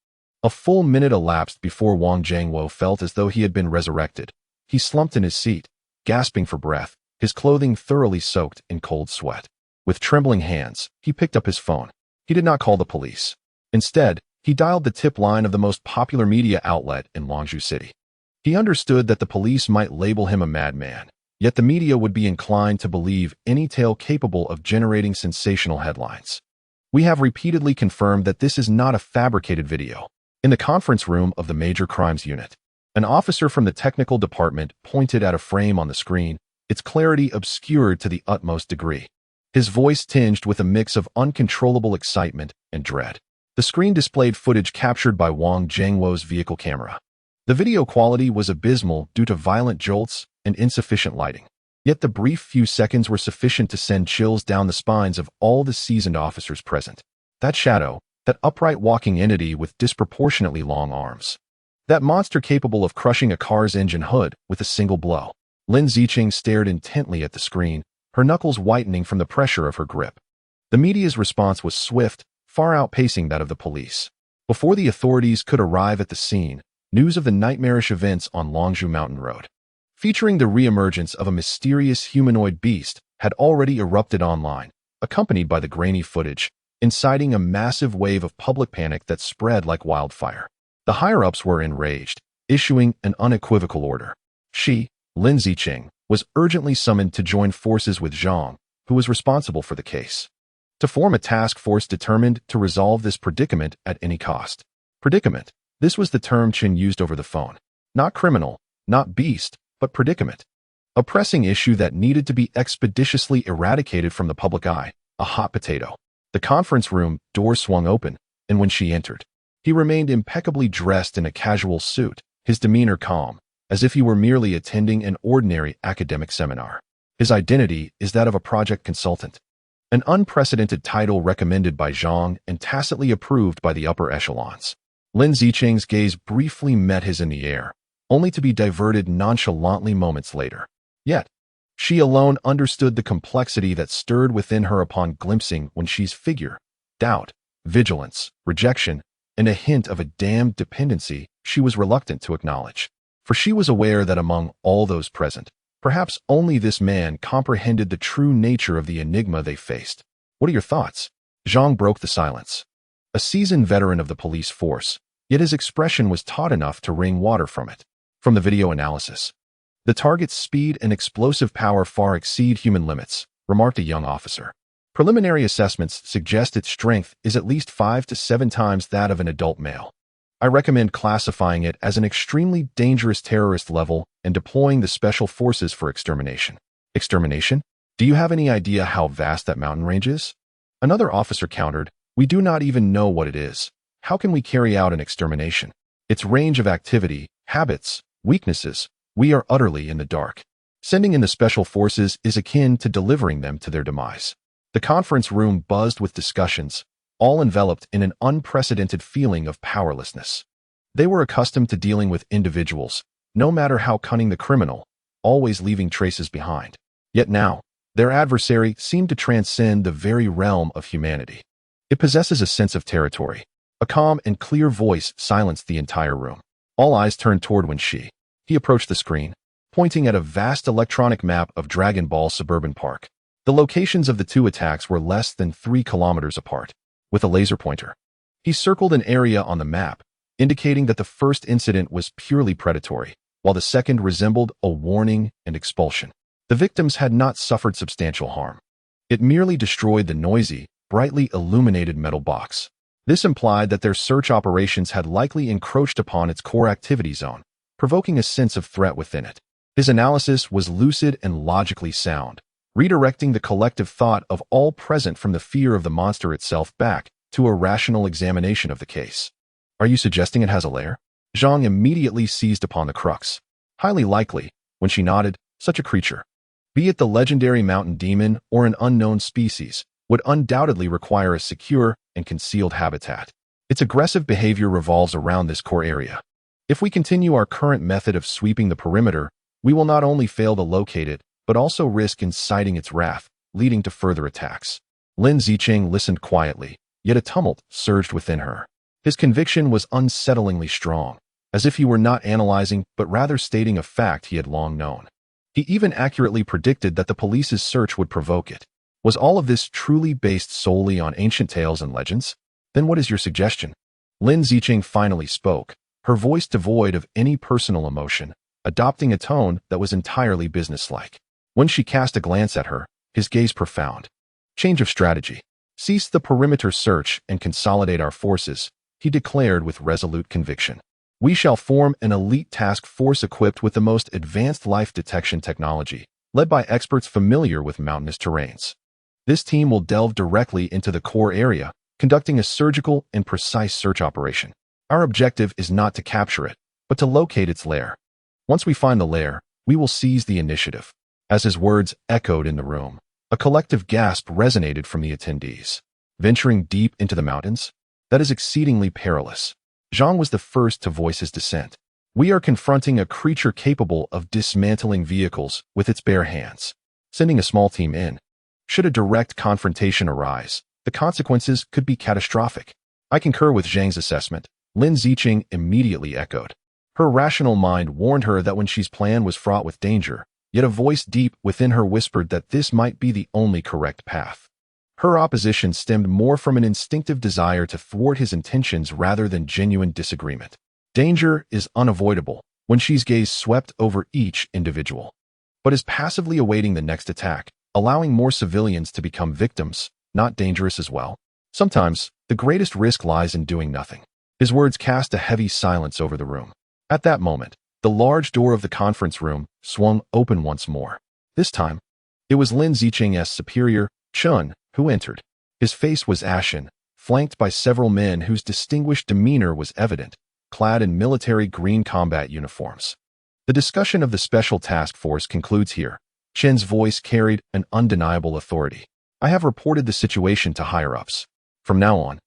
A full minute elapsed before Wang Jiangwo felt as though he had been resurrected. He slumped in his seat, gasping for breath, his clothing thoroughly soaked in cold sweat. With trembling hands, he picked up his phone. He did not call the police. Instead, he dialed the tip line of the most popular media outlet in Longzhou City. He understood that the police might label him a madman, yet the media would be inclined to believe any tale capable of generating sensational headlines. "We have repeatedly confirmed that this is not a fabricated video." In the conference room of the Major Crimes Unit, an officer from the technical department pointed at a frame on the screen, its clarity obscured to the utmost degree. His voice tinged with a mix of uncontrollable excitement and dread. The screen displayed footage captured by Wang Jiangwo's vehicle camera. The video quality was abysmal due to violent jolts and insufficient lighting. Yet the brief few seconds were sufficient to send chills down the spines of all the seasoned officers present. That shadow, that upright walking entity with disproportionately long arms, That monster capable of crushing a car's engine hood with a single blow. Lin Zicheng stared intently at the screen, her knuckles whitening from the pressure of her grip. The media's response was swift, far outpacing that of the police. Before the authorities could arrive at the scene, news of the nightmarish events on Longzhou Mountain Road, featuring the reemergence of a mysterious humanoid beast, had already erupted online, accompanied by the grainy footage, inciting a massive wave of public panic that spread like wildfire. The higher-ups were enraged, issuing an unequivocal order. Lin Zicheng, was urgently summoned to join forces with Zhang, who was responsible for the case, to form a task force determined to resolve this predicament at any cost. Predicament. This was the term Chen used over the phone. Not criminal, not beast, but predicament. A pressing issue that needed to be expeditiously eradicated from the public eye, a hot potato. The conference room door swung open, and when she entered, he remained impeccably dressed in a casual suit, his demeanor calm, as if he were merely attending an ordinary academic seminar. His identity is that of a project consultant, an unprecedented title recommended by Zhang and tacitly approved by the upper echelons. Lin Zicheng's gaze briefly met his in the air, only to be diverted nonchalantly moments later. Yet, she alone understood the complexity that stirred within her upon glimpsing Wen Xi's figure, doubt, vigilance, rejection, and a hint of a damned dependency she was reluctant to acknowledge. For she was aware that among all those present, perhaps only this man comprehended the true nature of the enigma they faced. What are your thoughts? Zhang broke the silence. A seasoned veteran of the police force, yet his expression was taut enough to wring water from it. From the video analysis, the target's speed and explosive power far exceed human limits, remarked a young officer. Preliminary assessments suggest its strength is at least 5 to 7 times that of an adult male. I recommend classifying it as an extremely dangerous terrorist level and deploying the special forces for extermination. Extermination? Do you have any idea how vast that mountain range is? Another officer countered, we do not even know what it is. How can we carry out an extermination? Its range of activity, habits, weaknesses, we are utterly in the dark. Sending in the special forces is akin to delivering them to their demise. The conference room buzzed with discussions, all enveloped in an unprecedented feeling of powerlessness. They were accustomed to dealing with individuals, no matter how cunning the criminal, always leaving traces behind. Yet now, their adversary seemed to transcend the very realm of humanity. It possesses a sense of territory. A calm and clear voice silenced the entire room. All eyes turned toward Wen Xi. He approached the screen, pointing at a vast electronic map of Dragon Ball Suburban Park. The locations of the two attacks were less than 3 kilometers apart. With a laser pointer, he circled an area on the map, indicating that the first incident was purely predatory, while the second resembled a warning and expulsion. The victims had not suffered substantial harm. It merely destroyed the noisy, brightly illuminated metal box. This implied that their search operations had likely encroached upon its core activity zone, provoking a sense of threat within it. His analysis was lucid and logically sound, redirecting the collective thought of all present from the fear of the monster itself back to a rational examination of the case. Are you suggesting it has a lair? Zhang immediately seized upon the crux. Highly likely, when she nodded, such a creature, be it the legendary mountain demon or an unknown species, would undoubtedly require a secure and concealed habitat. Its aggressive behavior revolves around this core area. If we continue our current method of sweeping the perimeter, we will not only fail to locate it, but also risk inciting its wrath, leading to further attacks. Lin Zicheng listened quietly, yet a tumult surged within her. His conviction was unsettlingly strong, as if he were not analyzing but rather stating a fact he had long known. He even accurately predicted that the police's search would provoke it. Was all of this truly based solely on ancient tales and legends? Then what is your suggestion? Lin Zicheng finally spoke, her voice devoid of any personal emotion, adopting a tone that was entirely businesslike. When she cast a glance at her, his gaze profound. Change of strategy. Cease the perimeter search and consolidate our forces, he declared with resolute conviction. We shall form an elite task force equipped with the most advanced life detection technology, led by experts familiar with mountainous terrains. This team will delve directly into the core area, conducting a surgical and precise search operation. Our objective is not to capture it, but to locate its lair. Once we find the lair, we will seize the initiative. As his words echoed in the room, a collective gasp resonated from the attendees. Venturing deep into the mountains? That is exceedingly perilous. Zhang was the first to voice his dissent. We are confronting a creature capable of dismantling vehicles with its bare hands. Sending a small team in. Should a direct confrontation arise, the consequences could be catastrophic. I concur with Zhang's assessment. Lin Zicheng immediately echoed. Her rational mind warned her that Wen Xi's plan was fraught with danger, yet a voice deep within her whispered that this might be the only correct path. Her opposition stemmed more from an instinctive desire to thwart his intentions rather than genuine disagreement. Danger is unavoidable. Wen Xi's gaze swept over each individual, but is passively awaiting the next attack, allowing more civilians to become victims, not dangerous as well. Sometimes, the greatest risk lies in doing nothing. His words cast a heavy silence over the room. At that moment, the large door of the conference room swung open once more. This time, it was Lin Zicheng's superior, Chun, who entered. His face was ashen, flanked by several men whose distinguished demeanor was evident, clad in military green combat uniforms. The discussion of the Special Task Force concludes here. Chen's voice carried an undeniable authority. I have reported the situation to higher-ups. From now on,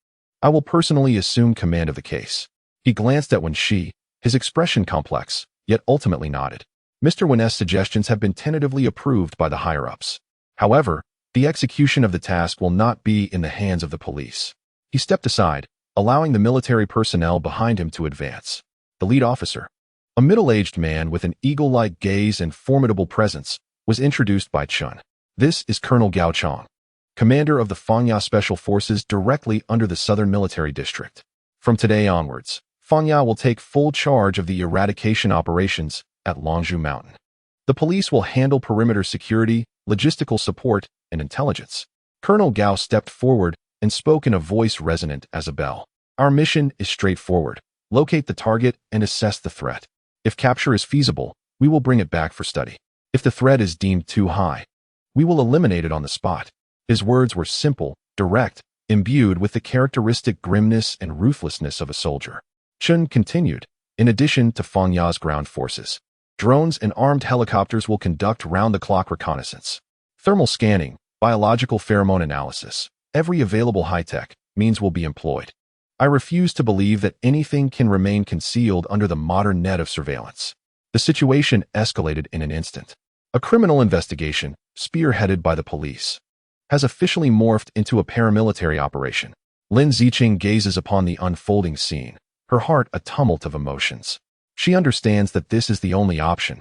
I will personally assume command of the case. He glanced at Wen Xi, his expression complex, yet ultimately nodded. Mr. Wen's suggestions have been tentatively approved by the higher-ups. However, the execution of the task will not be in the hands of the police. He stepped aside, allowing the military personnel behind him to advance. The lead officer, a middle-aged man with an eagle-like gaze and formidable presence, was introduced by Chun. This is Colonel Gao Chong, commander of the Fangya Special Forces directly under the Southern Military District. From today onwards, Fangya will take full charge of the eradication operations at Longzhou Mountain. The police will handle perimeter security, logistical support, and intelligence. Colonel Gao stepped forward and spoke in a voice resonant as a bell. Our mission is straightforward. Locate the target and assess the threat. If capture is feasible, we will bring it back for study. If the threat is deemed too high, we will eliminate it on the spot. His words were simple, direct, imbued with the characteristic grimness and ruthlessness of a soldier. Chun continued, in addition to Fangya's ground forces, drones and armed helicopters will conduct round-the-clock reconnaissance. Thermal scanning, biological pheromone analysis, every available high-tech means will be employed. I refuse to believe that anything can remain concealed under the modern net of surveillance. The situation escalated in an instant. A criminal investigation, spearheaded by the police, has officially morphed into a paramilitary operation. Lin Zicheng gazes upon the unfolding scene, her heart a tumult of emotions. She understands that this is the only option,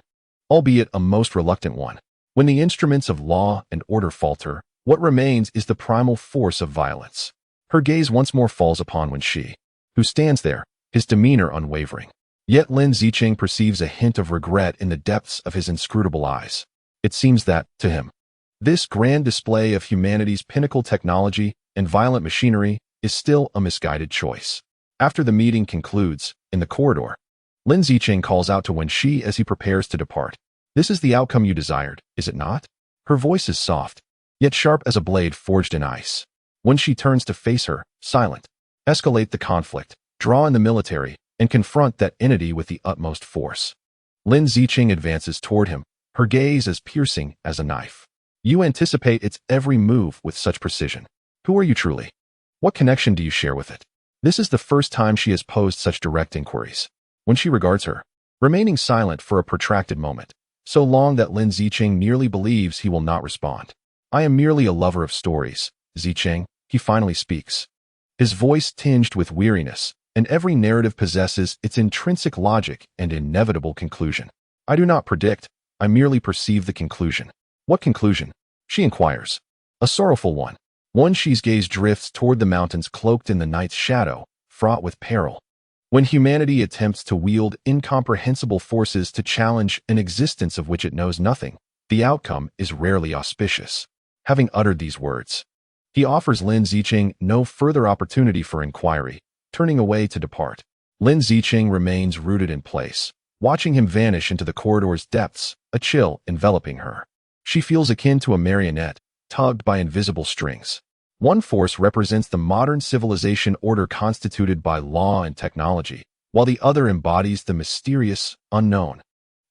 albeit a most reluctant one. When the instruments of law and order falter, what remains is the primal force of violence. Her gaze once more falls upon Wen Xi, who stands there, his demeanor unwavering. Yet Lin Zicheng perceives a hint of regret in the depths of his inscrutable eyes. It seems that, to him, this grand display of humanity's pinnacle technology and violent machinery is still a misguided choice. After the meeting concludes, in the corridor, Lin Zicheng calls out to Wen Xi as he prepares to depart. This is the outcome you desired, is it not? Her voice is soft, yet sharp as a blade forged in ice. When she turns to face her, silent, escalate the conflict, draw in the military, and confront that entity with the utmost force. Lin Zicheng advances toward him, her gaze as piercing as a knife. You anticipate its every move with such precision. Who are you truly? What connection do you share with it? This is the first time she has posed such direct inquiries. When she regards her, remaining silent for a protracted moment, so long that Lin Zicheng nearly believes he will not respond. I am merely a lover of stories, Zicheng, he finally speaks. His voice tinged with weariness, and every narrative possesses its intrinsic logic and inevitable conclusion. I do not predict, I merely perceive the conclusion. What conclusion? She inquires. A sorrowful one. Wen Xi's gaze drifts toward the mountains cloaked in the night's shadow, fraught with peril. When humanity attempts to wield incomprehensible forces to challenge an existence of which it knows nothing, the outcome is rarely auspicious. Having uttered these words, he offers Lin Zicheng no further opportunity for inquiry, turning away to depart. Lin Zicheng remains rooted in place, watching him vanish into the corridor's depths, a chill enveloping her. She feels akin to a marionette, tugged by invisible strings. One force represents the modern civilization order constituted by law and technology, while the other embodies the mysterious, unknown,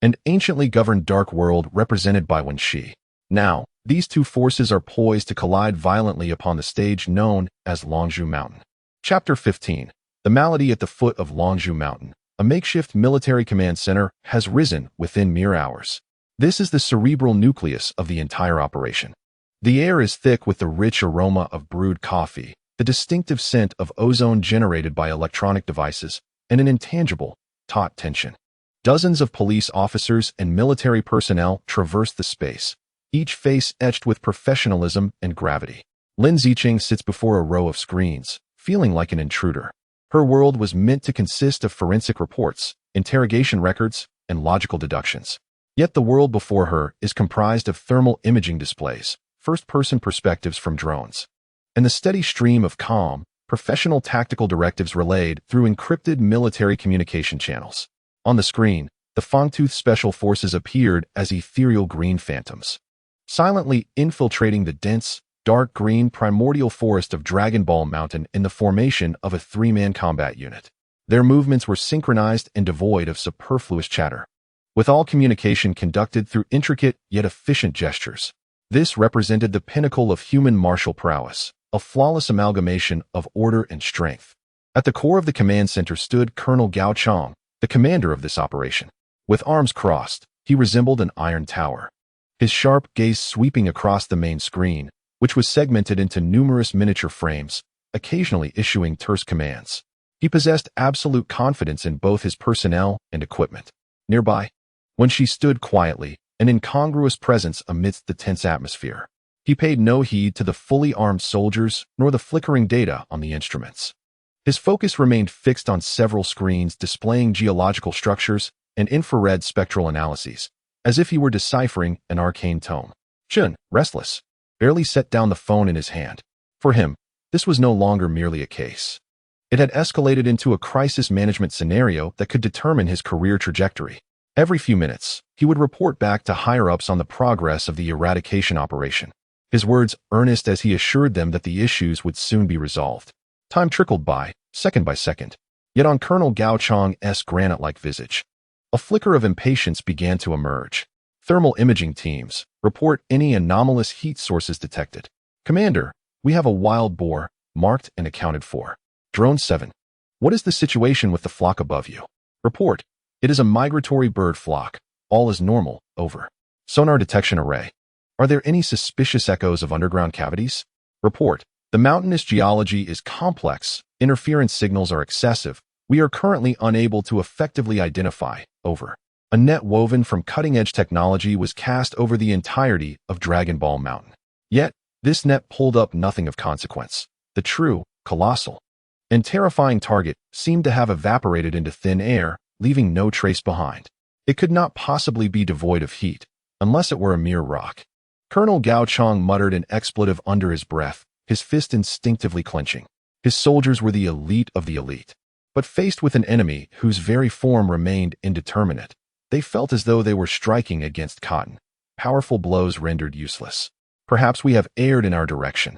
and anciently governed dark world represented by Wen Xi. Now, these two forces are poised to collide violently upon the stage known as Longzhou Mountain. Chapter 15. The malady at the foot of Longzhou Mountain, a makeshift military command center, has risen within mere hours. This is the cerebral nucleus of the entire operation. The air is thick with the rich aroma of brewed coffee, the distinctive scent of ozone generated by electronic devices, and an intangible, taut tension. Dozens of police officers and military personnel traverse the space, each face etched with professionalism and gravity. Lin Zicheng sits before a row of screens, feeling like an intruder. Her world was meant to consist of forensic reports, interrogation records, and logical deductions. Yet the world before her is comprised of thermal imaging displays, first-person perspectives from drones, and the steady stream of calm, professional tactical directives relayed through encrypted military communication channels. On the screen, the Fangtooth Special Forces appeared as ethereal green phantoms, silently infiltrating the dense, dark green primordial forest of Dragon Ball Mountain in the formation of a three-man combat unit. Their movements were synchronized and devoid of superfluous chatter, with all communication conducted through intricate yet efficient gestures. This represented the pinnacle of human martial prowess, a flawless amalgamation of order and strength. At the core of the command center stood Colonel Gao Chong, the commander of this operation. With arms crossed, he resembled an iron tower, his sharp gaze sweeping across the main screen, which was segmented into numerous miniature frames, occasionally issuing terse commands. He possessed absolute confidence in both his personnel and equipment. Nearby, Wen Xi stood quietly, an incongruous presence amidst the tense atmosphere. He paid no heed to the fully armed soldiers nor the flickering data on the instruments. His focus remained fixed on several screens displaying geological structures and infrared spectral analyses, as if he were deciphering an arcane tome. Chun, restless, barely set down the phone in his hand. For him, this was no longer merely a case. It had escalated into a crisis management scenario that could determine his career trajectory. Every few minutes, he would report back to higher-ups on the progress of the eradication operation, his words earnest as he assured them that the issues would soon be resolved. Time trickled by second, yet on Colonel Gao Chong's granite-like visage, a flicker of impatience began to emerge. Thermal imaging teams, report any anomalous heat sources detected. Commander, we have a wild boar, marked and accounted for. Drone 7. What is the situation with the flock above you? Report. It is a migratory bird flock. All is normal. Over. Sonar detection array. Are there any suspicious echoes of underground cavities? Report. The mountainous geology is complex. Interference signals are excessive. We are currently unable to effectively identify. Over. A net woven from cutting-edge technology was cast over the entirety of Dragon Ball Mountain. Yet, this net pulled up nothing of consequence. The true, colossal, and terrifying target seemed to have evaporated into thin air, leaving no trace behind. It could not possibly be devoid of heat, unless it were a mere rock. Colonel Gao Chong muttered an expletive under his breath, his fist instinctively clenching. His soldiers were the elite of the elite. But faced with an enemy whose very form remained indeterminate, they felt as though they were striking against cotton, powerful blows rendered useless. Perhaps we have erred in our direction.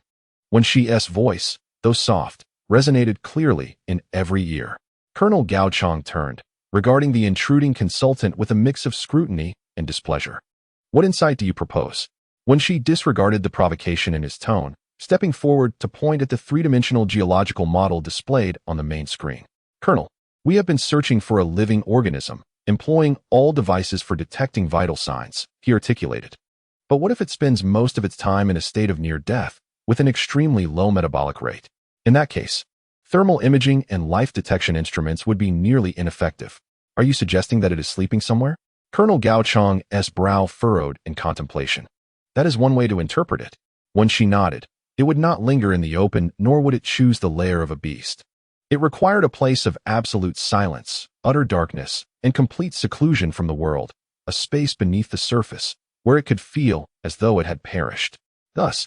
Wen Xi's voice, though soft, resonated clearly in every ear. Colonel Gao Chong turned, regarding the intruding consultant with a mix of scrutiny and displeasure. What insight do you propose? Wen Xi disregarded the provocation in his tone, stepping forward to point at the three-dimensional geological model displayed on the main screen. Colonel, we have been searching for a living organism, employing all devices for detecting vital signs, he articulated. But what if it spends most of its time in a state of near death, with an extremely low metabolic rate? In that case, thermal imaging and life detection instruments would be nearly ineffective. Are you suggesting that it is sleeping somewhere? Colonel Gao Chong's brow furrowed in contemplation. That is one way to interpret it. When she nodded, it would not linger in the open, nor would it choose the lair of a beast. It required a place of absolute silence, utter darkness, and complete seclusion from the world, a space beneath the surface, where it could feel as though it had perished. Thus,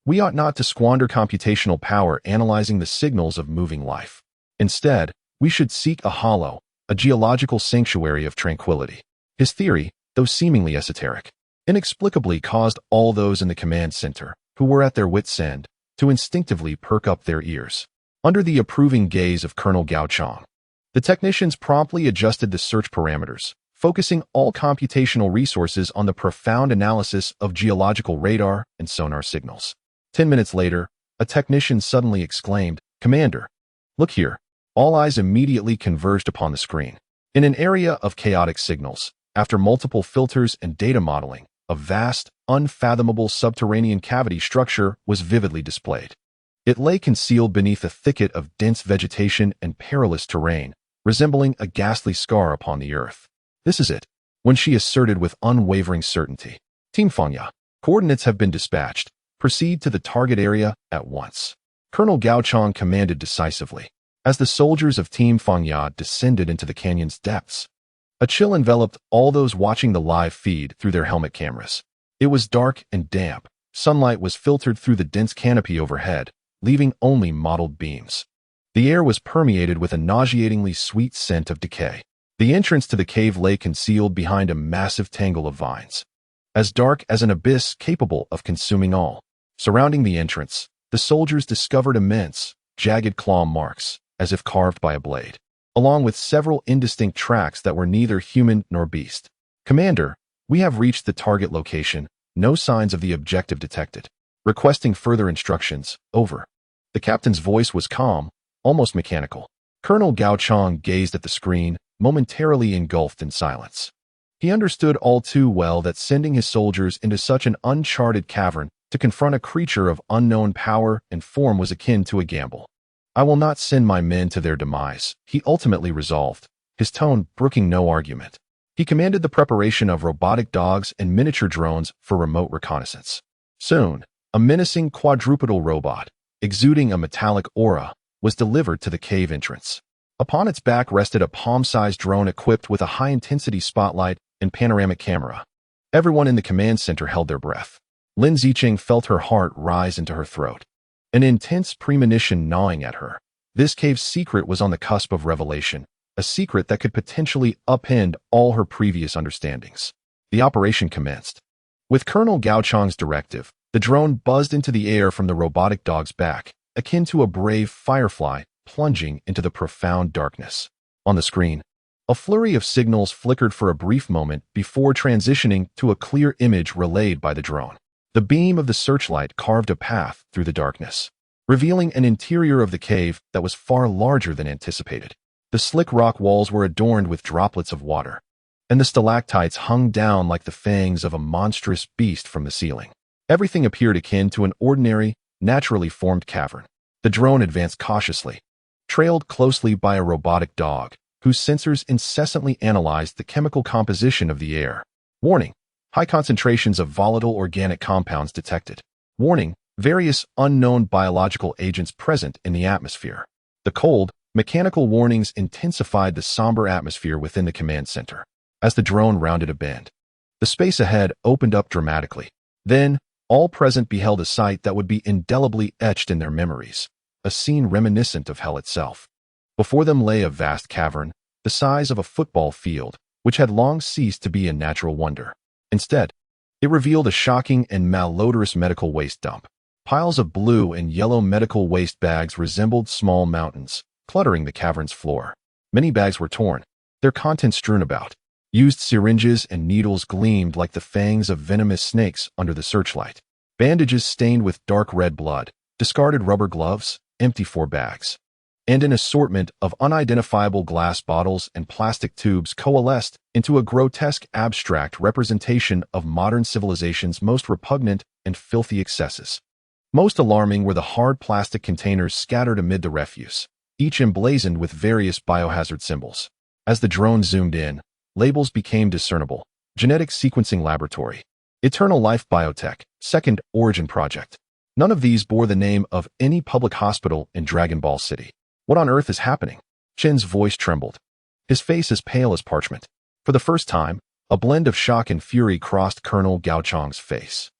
we ought not to squander computational power analyzing the signals of moving life. Instead, we should seek a hollow, a geological sanctuary of tranquility. His theory, though seemingly esoteric, inexplicably caused all those in the command center, who were at their wits' end, to instinctively perk up their ears. Under the approving gaze of Colonel Gao Chong, the technicians promptly adjusted the search parameters, focusing all computational resources on the profound analysis of geological radar and sonar signals. 10 minutes later, a technician suddenly exclaimed, "Commander, look here. All eyes immediately converged upon the screen. In an area of chaotic signals, after multiple filters and data modeling, a vast, unfathomable subterranean cavity structure was vividly displayed. It lay concealed beneath a thicket of dense vegetation and perilous terrain, resembling a ghastly scar upon the earth. "This is it," Wen Xi asserted with unwavering certainty. "Team Fangya, coordinates have been dispatched. Proceed to the target area at once." Colonel Gao Chang commanded decisively. As the soldiers of Team Fangya descended into the canyon's depths, a chill enveloped all those watching the live feed through their helmet cameras. It was dark and damp. Sunlight was filtered through the dense canopy overhead, leaving only mottled beams. The air was permeated with a nauseatingly sweet scent of decay. The entrance to the cave lay concealed behind a massive tangle of vines, as dark as an abyss capable of consuming all. Surrounding the entrance, the soldiers discovered immense, jagged claw marks, as if carved by a blade, along with several indistinct tracks that were neither human nor beast. "Commander, we have reached the target location. No signs of the objective detected. Requesting further instructions. Over." The captain's voice was calm, almost mechanical. Colonel Gao Chang gazed at the screen, momentarily engulfed in silence. He understood all too well that sending his soldiers into such an uncharted cavern to confront a creature of unknown power and form was akin to a gamble. "I will not send my men to their demise," he ultimately resolved, his tone brooking no argument. He commanded the preparation of robotic dogs and miniature drones for remote reconnaissance. Soon, a menacing quadrupedal robot, exuding a metallic aura, was delivered to the cave entrance. Upon its back rested a palm-sized drone equipped with a high-intensity spotlight and panoramic camera. Everyone in the command center held their breath. Lin Zicheng felt her heart rise into her throat, an intense premonition gnawing at her. This cave's secret was on the cusp of revelation, a secret that could potentially upend all her previous understandings. The operation commenced. With Colonel Gao Chang's directive, the drone buzzed into the air from the robotic dog's back, akin to a brave firefly plunging into the profound darkness. On the screen, a flurry of signals flickered for a brief moment before transitioning to a clear image relayed by the drone. The beam of the searchlight carved a path through the darkness, revealing an interior of the cave that was far larger than anticipated. The slick rock walls were adorned with droplets of water, and the stalactites hung down like the fangs of a monstrous beast from the ceiling. Everything appeared akin to an ordinary, naturally formed cavern. The drone advanced cautiously, trailed closely by a robotic dog, whose sensors incessantly analyzed the chemical composition of the air. "Warning: high concentrations of volatile organic compounds detected. Warning: various unknown biological agents present in the atmosphere." The cold, mechanical warnings intensified the somber atmosphere within the command center. As the drone rounded a bend, the space ahead opened up dramatically. Then, all present beheld a sight that would be indelibly etched in their memories, a scene reminiscent of hell itself. Before them lay a vast cavern, the size of a football field, which had long ceased to be a natural wonder. Instead, it revealed a shocking and malodorous medical waste dump. Piles of blue and yellow medical waste bags resembled small mountains, cluttering the cavern's floor. Many bags were torn, their contents strewn about. Used syringes and needles gleamed like the fangs of venomous snakes under the searchlight. Bandages stained with dark red blood, discarded rubber gloves, empty 4 bags, and an assortment of unidentifiable glass bottles and plastic tubes coalesced into a grotesque abstract representation of modern civilization's most repugnant and filthy excesses. Most alarming were the hard plastic containers scattered amid the refuse, each emblazoned with various biohazard symbols. As the drone zoomed in, labels became discernible: Genetic Sequencing Laboratory, Eternal Life Biotech, Second Origin Project. None of these bore the name of any public hospital in Dragon Ball City. "What on earth is happening?" Chen's voice trembled, his face as pale as parchment. For the first time, a blend of shock and fury crossed Colonel Gao Chang's face.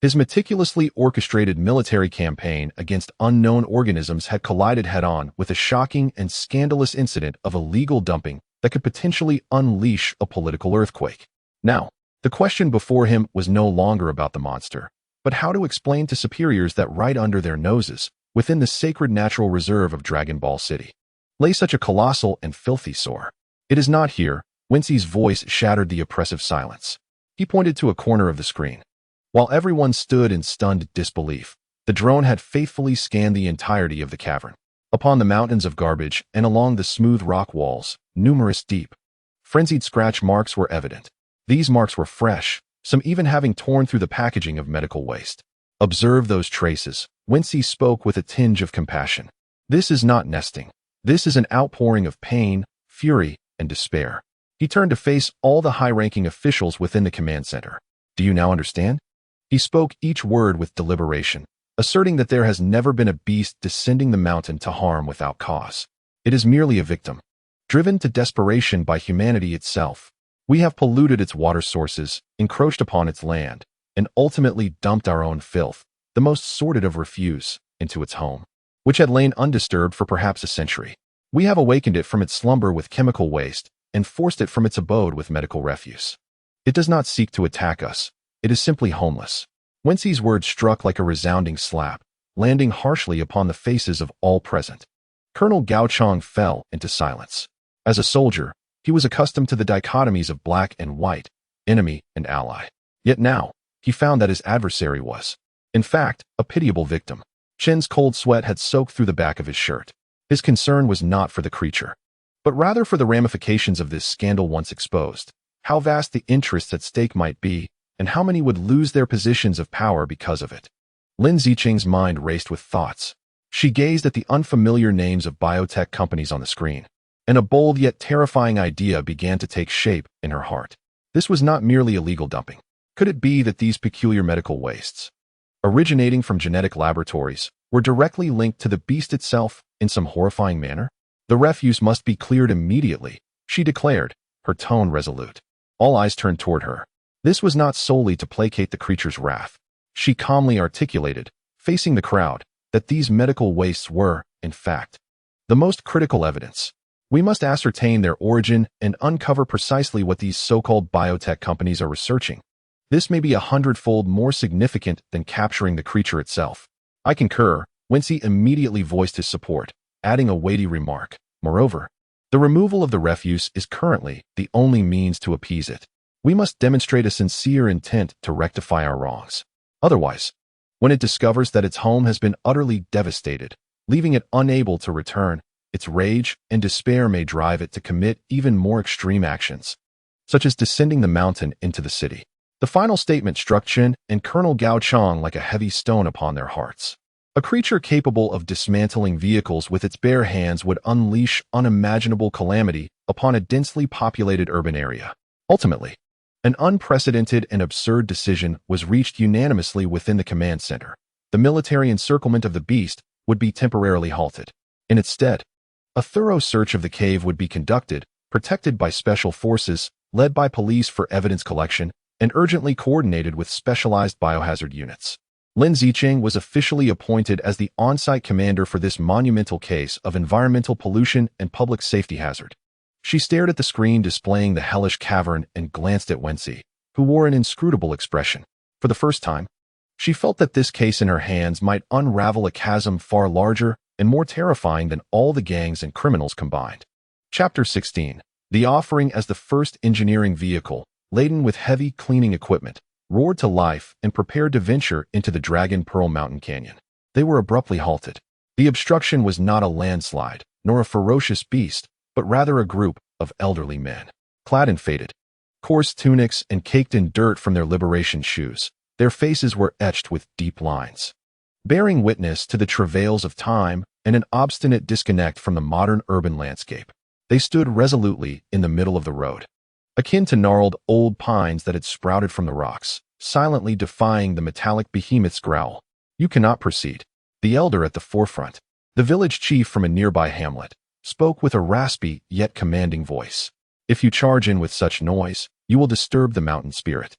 His meticulously orchestrated military campaign against unknown organisms had collided head-on with a shocking and scandalous incident of illegal dumping that could potentially unleash a political earthquake. Now, the question before him was no longer about the monster, but how to explain to superiors that right under their noses, within the sacred natural reserve of Dragon Ball City, lay such a colossal and filthy sore. "It is not here." Wen Xi's voice shattered the oppressive silence. He pointed to a corner of the screen. While everyone stood in stunned disbelief, the drone had faithfully scanned the entirety of the cavern. Upon the mountains of garbage and along the smooth rock walls, numerous deep, frenzied scratch marks were evident. These marks were fresh, some even having torn through the packaging of medical waste. Observe those traces. Wen Xi spoke with a tinge of compassion. This is not nesting. This is an outpouring of pain, fury, and despair. He turned to face all the high-ranking officials within the command center. Do you now understand? He spoke each word with deliberation, asserting that there has never been a beast descending the mountain to harm without cause. It is merely a victim, driven to desperation by humanity itself. We have polluted its water sources, encroached upon its land, and ultimately dumped our own filth, the most sordid of refuse, into its home, which had lain undisturbed for perhaps a century. We have awakened it from its slumber with chemical waste and forced it from its abode with medical refuse. It does not seek to attack us. It is simply homeless. Wen Xi's words struck like a resounding slap, landing harshly upon the faces of all present. Colonel Gao Chong fell into silence. As a soldier, he was accustomed to the dichotomies of black and white, enemy and ally. Yet now, he found that his adversary was, in fact, a pitiable victim. Chen's cold sweat had soaked through the back of his shirt. His concern was not for the creature, but rather for the ramifications of this scandal once exposed, how vast the interests at stake might be, and how many would lose their positions of power because of it. Lin Zicheng's mind raced with thoughts. She gazed at the unfamiliar names of biotech companies on the screen, and a bold yet terrifying idea began to take shape in her heart. This was not merely illegal dumping. Could it be that these peculiar medical wastes, originating from genetic laboratories, were directly linked to the beast itself in some horrifying manner? The refuse must be cleared immediately, she declared, her tone resolute. All eyes turned toward her. This was not solely to placate the creature's wrath. She calmly articulated, facing the crowd, that these medical wastes were, in fact, the most critical evidence. We must ascertain their origin and uncover precisely what these so-called biotech companies are researching. This may be 100-fold more significant than capturing the creature itself. I concur. Wen Xi immediately voiced his support, adding a weighty remark. Moreover, the removal of the refuse is currently the only means to appease it. We must demonstrate a sincere intent to rectify our wrongs. Otherwise, when it discovers that its home has been utterly devastated, leaving it unable to return, its rage and despair may drive it to commit even more extreme actions, such as descending the mountain into the city. The final statement struck Chen and Colonel Gao Chong like a heavy stone upon their hearts. A creature capable of dismantling vehicles with its bare hands would unleash unimaginable calamity upon a densely populated urban area. Ultimately, an unprecedented and absurd decision was reached unanimously within the command center. The military encirclement of the beast would be temporarily halted. In its stead, a thorough search of the cave would be conducted, protected by special forces, led by police for evidence collection, and urgently coordinated with specialized biohazard units. Lin Zicheng was officially appointed as the on-site commander for this monumental case of environmental pollution and public safety hazard. She stared at the screen displaying the hellish cavern and glanced at Wen Xi, who wore an inscrutable expression. For the first time, she felt that this case in her hands might unravel a chasm far larger and more terrifying than all the gangs and criminals combined. Chapter 16. The offering as the first engineering vehicle, laden with heavy cleaning equipment, roared to life and prepared to venture into the Dragon Pearl Mountain Canyon. They were abruptly halted. The obstruction was not a landslide, nor a ferocious beast, but rather a group of elderly men, clad in faded, coarse tunics and caked in dirt from their liberation shoes. Their faces were etched with deep lines, bearing witness to the travails of time and an obstinate disconnect from the modern urban landscape. They stood resolutely in the middle of the road, akin to gnarled old pines that had sprouted from the rocks, silently defying the metallic behemoth's growl. You cannot proceed. The elder at the forefront, the village chief from a nearby hamlet, spoke with a raspy yet commanding voice. If you charge in with such noise, you will disturb the mountain spirit.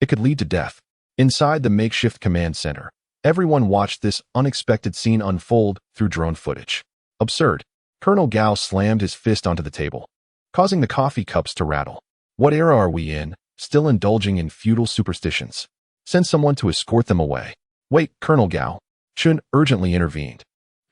It could lead to death. Inside the makeshift command center, everyone watched this unexpected scene unfold through drone footage. Absurd. Colonel Gao slammed his fist onto the table, causing the coffee cups to rattle. What era are we in, still indulging in feudal superstitions? Send someone to escort them away. Wait, Colonel Gao. Chun urgently intervened,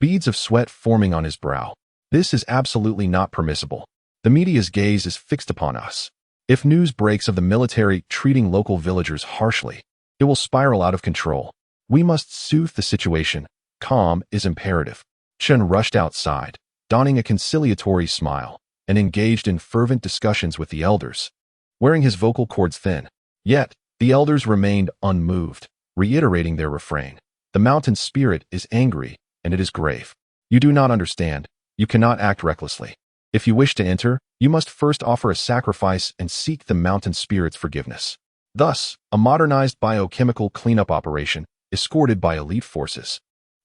beads of sweat forming on his brow. This is absolutely not permissible. The media's gaze is fixed upon us. If news breaks of the military treating local villagers harshly, it will spiral out of control. We must soothe the situation. Calm is imperative. Chen rushed outside, donning a conciliatory smile, and engaged in fervent discussions with the elders, wearing his vocal cords thin. Yet, the elders remained unmoved, reiterating their refrain. The mountain spirit is angry, and it is grave. You do not understand. You cannot act recklessly. If you wish to enter, you must first offer a sacrifice and seek the mountain spirit's forgiveness. Thus, a modernized biochemical cleanup operation, escorted by elite forces,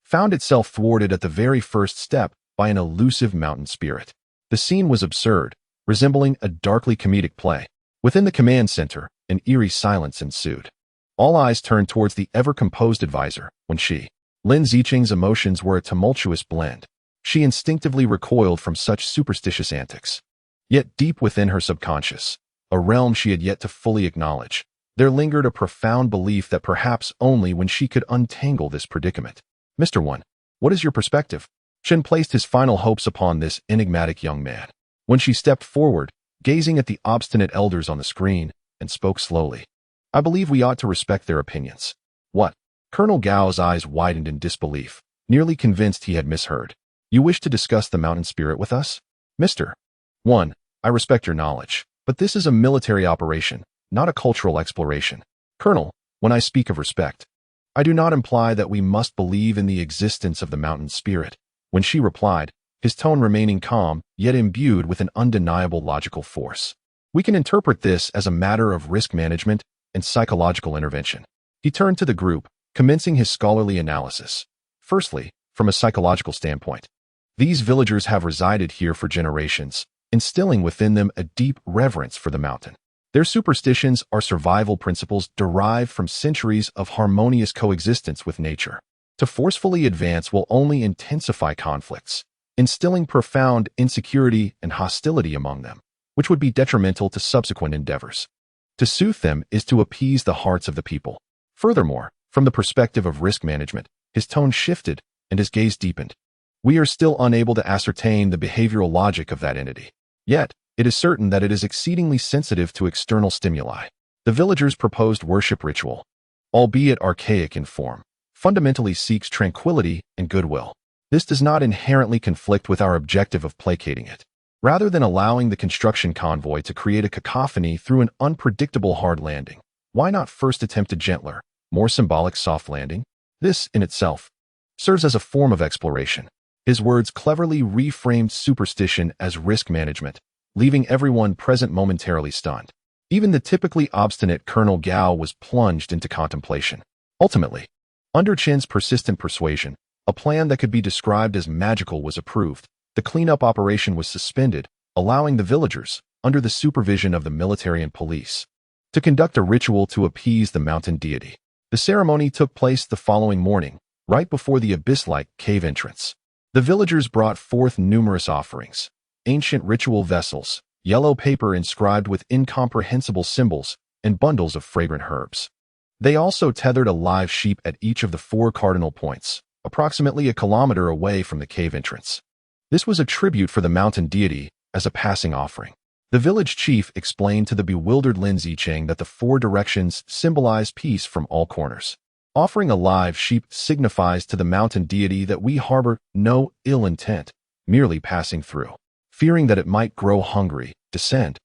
found itself thwarted at the very first step by an elusive mountain spirit. The scene was absurd, resembling a darkly comedic play. Within the command center, an eerie silence ensued. All eyes turned towards the ever-composed advisor, Wen Xi. Lin Zicheng's emotions were a tumultuous blend. She instinctively recoiled from such superstitious antics. Yet deep within her subconscious, a realm she had yet to fully acknowledge, there lingered a profound belief that perhaps only when she could untangle this predicament. Mr. Wen, what is your perspective? Chen placed his final hopes upon this enigmatic young man. When she stepped forward, gazing at the obstinate elders on the screen, and spoke slowly. I believe we ought to respect their opinions. What? Colonel Gao's eyes widened in disbelief, nearly convinced he had misheard. You wish to discuss the mountain spirit with us? Mr. Wen, I respect your knowledge, but this is a military operation, not a cultural exploration. Colonel, when I speak of respect, I do not imply that we must believe in the existence of the mountain spirit. When she replied, his tone remaining calm, yet imbued with an undeniable logical force. We can interpret this as a matter of risk management and psychological intervention. He turned to the group, commencing his scholarly analysis. Firstly, from a psychological standpoint, these villagers have resided here for generations, instilling within them a deep reverence for the mountain. Their superstitions are survival principles derived from centuries of harmonious coexistence with nature. To forcefully advance will only intensify conflicts, instilling profound insecurity and hostility among them, which would be detrimental to subsequent endeavors. To soothe them is to appease the hearts of the people. Furthermore, from the perspective of risk management, his tone shifted and his gaze deepened. We are still unable to ascertain the behavioral logic of that entity. Yet, it is certain that it is exceedingly sensitive to external stimuli. The villagers' proposed worship ritual, albeit archaic in form, fundamentally seeks tranquility and goodwill. This does not inherently conflict with our objective of placating it. Rather than allowing the construction convoy to create a cacophony through an unpredictable hard landing, why not first attempt a gentler, more symbolic soft landing? This, in itself, serves as a form of exploration. His words cleverly reframed superstition as risk management, leaving everyone present momentarily stunned. Even the typically obstinate Colonel Gao was plunged into contemplation. Ultimately, under Chen's persistent persuasion, a plan that could be described as magical was approved. The cleanup operation was suspended, allowing the villagers, under the supervision of the military and police, to conduct a ritual to appease the mountain deity. The ceremony took place the following morning, right before the abyss-like cave entrance. The villagers brought forth numerous offerings, ancient ritual vessels, yellow paper inscribed with incomprehensible symbols, and bundles of fragrant herbs. They also tethered a live sheep at each of the 4 cardinal points, approximately a kilometer away from the cave entrance. This was a tribute for the mountain deity as a passing offering. The village chief explained to the bewildered Lin Zicheng that the 4 directions symbolize peace from all corners. Offering a live sheep signifies to the mountain deity that we harbor no ill intent, merely passing through, fearing that it might grow hungry, descend,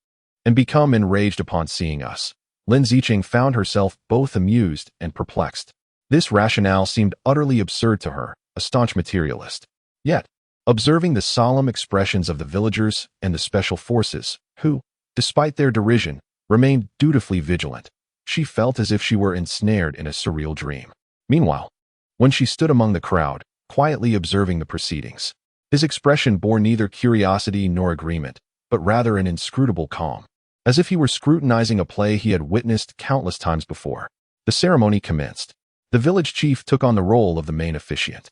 and become enraged upon seeing us. Lin Zicheng found herself both amused and perplexed. This rationale seemed utterly absurd to her, a staunch materialist. Yet, observing the solemn expressions of the villagers and the special forces, who, despite their derision, remained dutifully vigilant, she felt as if she were ensnared in a surreal dream. Meanwhile, when she stood among the crowd, quietly observing the proceedings, his expression bore neither curiosity nor agreement, but rather an inscrutable calm, as if he were scrutinizing a play he had witnessed countless times before. The ceremony commenced. The village chief took on the role of the main officiant.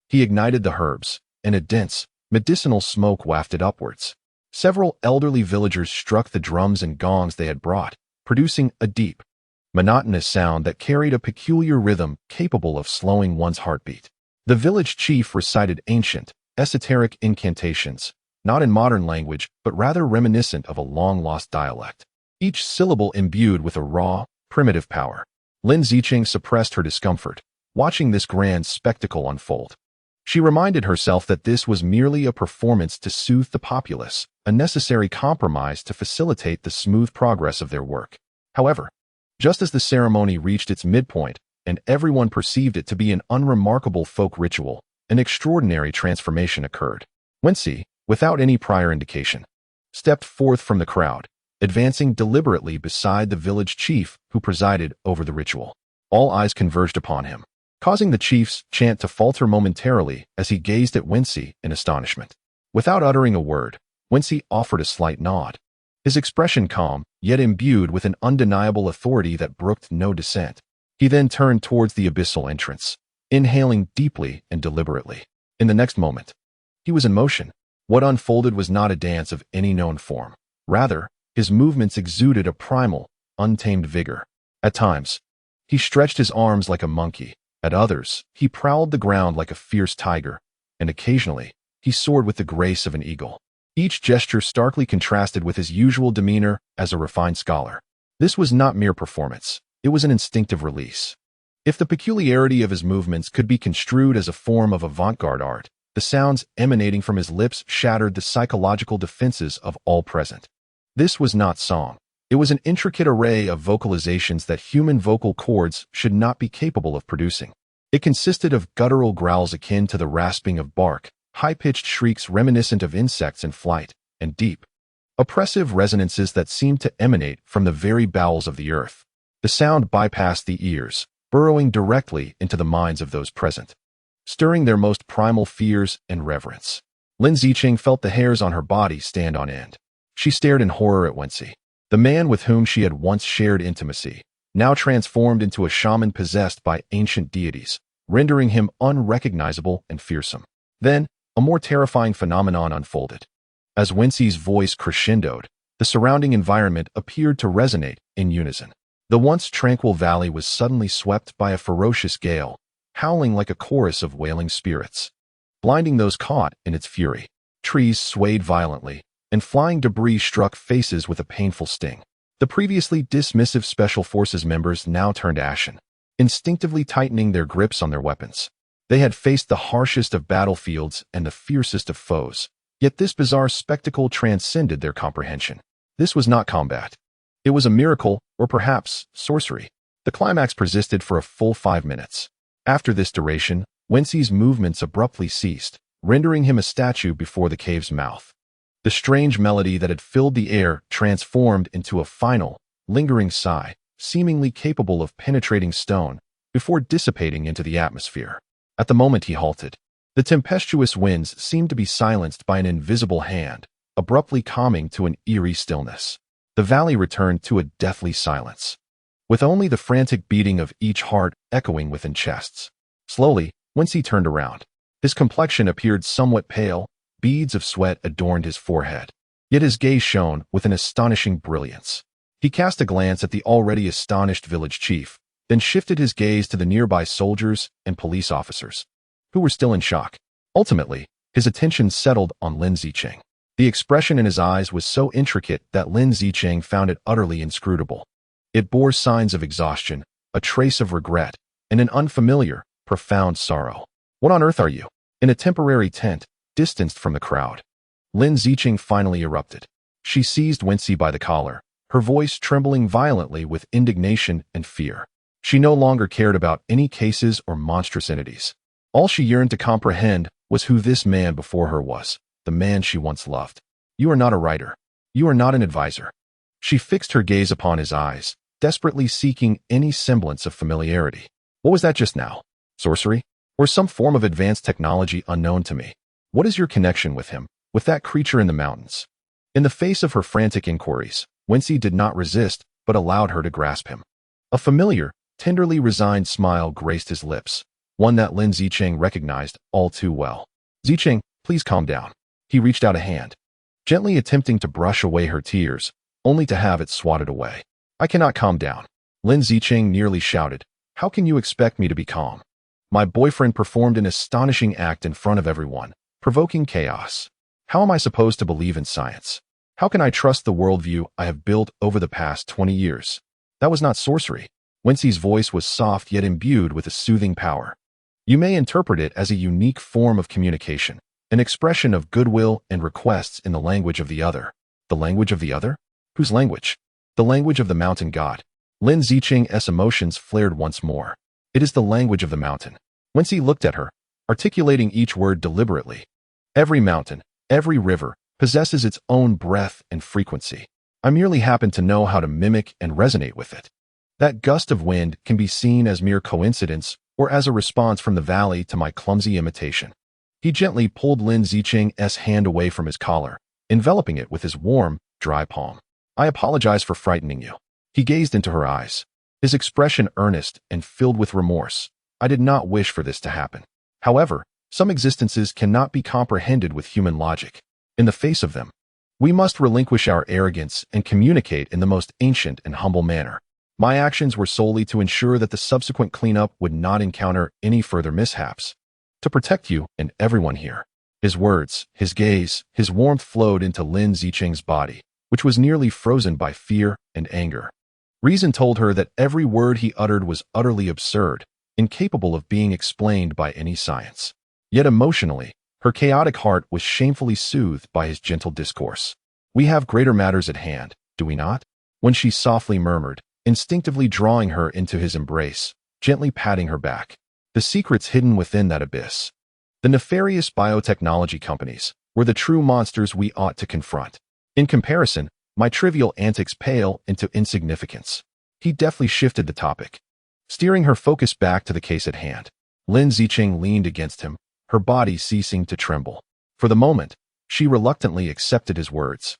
He ignited the herbs, and a dense, medicinal smoke wafted upwards. Several elderly villagers struck the drums and gongs they had brought, producing a deep, monotonous sound that carried a peculiar rhythm capable of slowing one's heartbeat. The village chief recited ancient, esoteric incantations, not in modern language, but rather reminiscent of a long-lost dialect, each syllable imbued with a raw, primitive power. Lin Zicheng suppressed her discomfort, watching this grand spectacle unfold. She reminded herself that this was merely a performance to soothe the populace, a necessary compromise to facilitate the smooth progress of their work. However, just as the ceremony reached its midpoint and everyone perceived it to be an unremarkable folk ritual, an extraordinary transformation occurred. Wen Xi, without any prior indication, stepped forth from the crowd, advancing deliberately beside the village chief who presided over the ritual. All eyes converged upon him, causing the chief's chant to falter momentarily as he gazed at Wen Xi in astonishment. Without uttering a word, Wen Xi offered a slight nod, his expression calm, yet imbued with an undeniable authority that brooked no dissent. He then turned towards the abyssal entrance, inhaling deeply and deliberately. In the next moment, he was in motion. What unfolded was not a dance of any known form. Rather, his movements exuded a primal, untamed vigor. At times, he stretched his arms like a monkey. At others, he prowled the ground like a fierce tiger, and occasionally, he soared with the grace of an eagle. Each gesture starkly contrasted with his usual demeanor as a refined scholar. This was not mere performance. It was an instinctive release. If the peculiarity of his movements could be construed as a form of avant-garde art, the sounds emanating from his lips shattered the psychological defenses of all present. This was not song. It was an intricate array of vocalizations that human vocal cords should not be capable of producing. It consisted of guttural growls akin to the rasping of bark, high-pitched shrieks reminiscent of insects in flight, and deep, oppressive resonances that seemed to emanate from the very bowels of the earth. The sound bypassed the ears, burrowing directly into the minds of those present, stirring their most primal fears and reverence. Lin Zicheng felt the hairs on her body stand on end. She stared in horror at Wen Xi, the man with whom she had once shared intimacy, now transformed into a shaman possessed by ancient deities, rendering him unrecognizable and fearsome. Then, a more terrifying phenomenon unfolded. As Wen Xi's voice crescendoed, the surrounding environment appeared to resonate in unison. The once tranquil valley was suddenly swept by a ferocious gale, howling like a chorus of wailing spirits, blinding those caught in its fury. Trees swayed violently, and flying debris struck faces with a painful sting. The previously dismissive Special Forces members now turned ashen, instinctively tightening their grips on their weapons. They had faced the harshest of battlefields and the fiercest of foes, yet this bizarre spectacle transcended their comprehension. This was not combat. It was a miracle, or perhaps sorcery. The climax persisted for a full 5 minutes. After this duration, Wen Xi's movements abruptly ceased, rendering him a statue before the cave's mouth. The strange melody that had filled the air transformed into a final, lingering sigh, seemingly capable of penetrating stone, before dissipating into the atmosphere. At the moment he halted, the tempestuous winds seemed to be silenced by an invisible hand, abruptly calming to an eerie stillness. The valley returned to a deathly silence, with only the frantic beating of each heart echoing within chests. Slowly, Wen Xi turned around. His complexion appeared somewhat pale, beads of sweat adorned his forehead, yet his gaze shone with an astonishing brilliance. He cast a glance at the already astonished village chief, then shifted his gaze to the nearby soldiers and police officers, who were still in shock. Ultimately, his attention settled on Lin Zicheng. The expression in his eyes was so intricate that Lin Zicheng found it utterly inscrutable. It bore signs of exhaustion, a trace of regret, and an unfamiliar, profound sorrow. "What on earth are you?" In a temporary tent, distanced from the crowd, Lin Zicheng finally erupted. She seized Wen Xi by the collar, her voice trembling violently with indignation and fear. She no longer cared about any cases or monstrous entities. All she yearned to comprehend was who this man before her was, the man she once loved. "You are not a writer. You are not an advisor." She fixed her gaze upon his eyes, desperately seeking any semblance of familiarity. "What was that just now? Sorcery? Or some form of advanced technology unknown to me? What is your connection with him, with that creature in the mountains?" In the face of her frantic inquiries, Wen Xi did not resist, but allowed her to grasp him. A familiar, tenderly resigned smile graced his lips, one that Lin Zicheng recognized all too well. "Zicheng, please calm down." He reached out a hand, gently attempting to brush away her tears, only to have it swatted away. "I cannot calm down." Lin Zicheng nearly shouted. "How can you expect me to be calm? My boyfriend performed an astonishing act in front of everyone, provoking chaos. How am I supposed to believe in science? How can I trust the worldview I have built over the past 20 years? That was not sorcery." Wen Xi's voice was soft yet imbued with a soothing power. You may interpret it as a unique form of communication, an expression of goodwill and requests in the language of the other. The language of the other? Whose language? The language of the mountain god. Lin Zicheng's emotions flared once more. It is the language of the mountain. Wen Xi looked at her, articulating each word deliberately. Every mountain, every river, possesses its own breath and frequency. I merely happen to know how to mimic and resonate with it. That gust of wind can be seen as mere coincidence or as a response from the valley to my clumsy imitation. He gently pulled Lin Zicheng's hand away from his collar, enveloping it with his warm, dry palm. I apologize for frightening you. He gazed into her eyes, his expression earnest and filled with remorse. I did not wish for this to happen. However, some existences cannot be comprehended with human logic. In the face of them, we must relinquish our arrogance and communicate in the most ancient and humble manner. My actions were solely to ensure that the subsequent cleanup would not encounter any further mishaps. To protect you and everyone here. His words, his gaze, his warmth flowed into Lin Zicheng's body, which was nearly frozen by fear and anger. Reason told her that every word he uttered was utterly absurd, incapable of being explained by any science. Yet emotionally, her chaotic heart was shamefully soothed by his gentle discourse. We have greater matters at hand, do we not? When she softly murmured, instinctively drawing her into his embrace, gently patting her back. The secrets hidden within that abyss. The nefarious biotechnology companies were the true monsters we ought to confront. In comparison, my trivial antics pale into insignificance. He deftly shifted the topic, steering her focus back to the case at hand. Lin Zicheng leaned against him, her body ceasing to tremble. For the moment, she reluctantly accepted his words.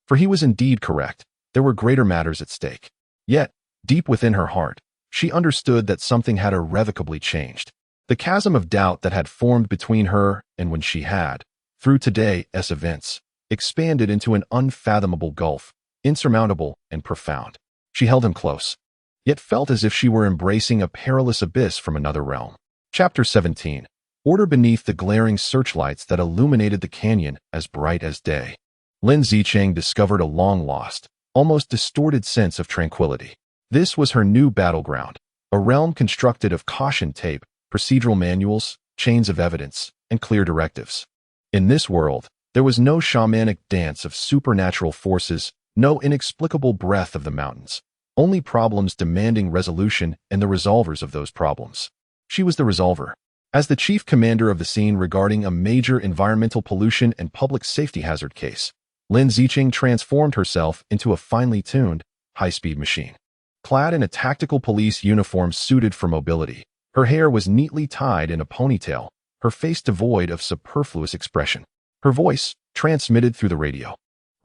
For he was indeed correct. There were greater matters at stake. Yet, deep within her heart, she understood that something had irrevocably changed. The chasm of doubt that had formed between her and Wen Xi had, through today's events, expanded into an unfathomable gulf, insurmountable and profound. She held him close, yet felt as if she were embracing a perilous abyss from another realm. Chapter 17. Order beneath the glaring searchlights that illuminated the canyon as bright as day. Lin Zicheng discovered a long-lost, almost distorted sense of tranquility. This was her new battleground, a realm constructed of caution tape, procedural manuals, chains of evidence, and clear directives. In this world, there was no shamanic dance of supernatural forces, no inexplicable breath of the mountains, only problems demanding resolution and the resolvers of those problems. She was the resolver. As the chief commander of the scene regarding a major environmental pollution and public safety hazard case, Lin Zicheng transformed herself into a finely tuned, high-speed machine. Clad in a tactical police uniform suited for mobility, her hair was neatly tied in a ponytail, her face devoid of superfluous expression. Her voice, transmitted through the radio,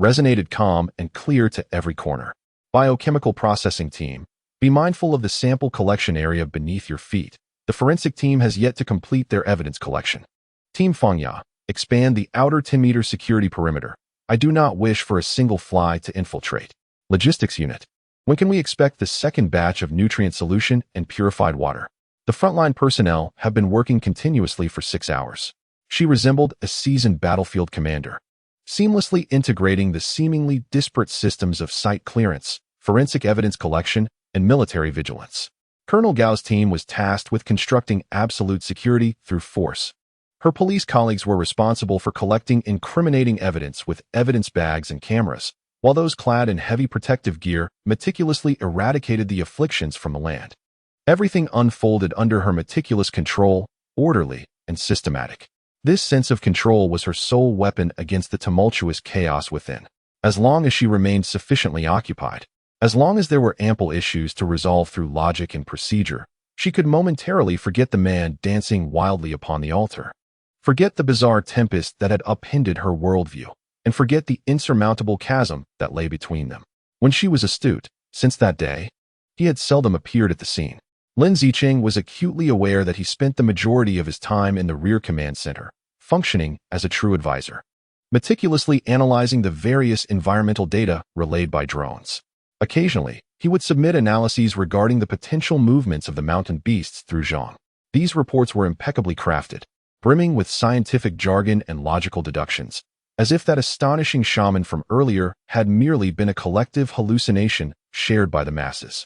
resonated calm and clear to every corner. Biochemical processing team, be mindful of the sample collection area beneath your feet. The forensic team has yet to complete their evidence collection. Team Fangya, expand the outer 10-meter security perimeter. I do not wish for a single fly to infiltrate. Logistics unit. When can we expect the second batch of nutrient solution and purified water? The frontline personnel have been working continuously for 6 hours. She resembled a seasoned battlefield commander, seamlessly integrating the seemingly disparate systems of site clearance, forensic evidence collection, and military vigilance. Colonel Gao's team was tasked with constructing absolute security through force. Her police colleagues were responsible for collecting incriminating evidence with evidence bags and cameras, while those clad in heavy protective gear meticulously eradicated the afflictions from the land. Everything unfolded under her meticulous control, orderly and systematic. This sense of control was her sole weapon against the tumultuous chaos within. As long as she remained sufficiently occupied, as long as there were ample issues to resolve through logic and procedure, she could momentarily forget the man dancing wildly upon the altar, forget the bizarre tempest that had upended her worldview, and forget the insurmountable chasm that lay between them. When she was astute, since that day, he had seldom appeared at the scene. Lin Zicheng was acutely aware that he spent the majority of his time in the rear command center, functioning as a true advisor, meticulously analyzing the various environmental data relayed by drones. Occasionally, he would submit analyses regarding the potential movements of the mountain beasts through Zhang. These reports were impeccably crafted, brimming with scientific jargon and logical deductions, as if that astonishing shaman from earlier had merely been a collective hallucination shared by the masses.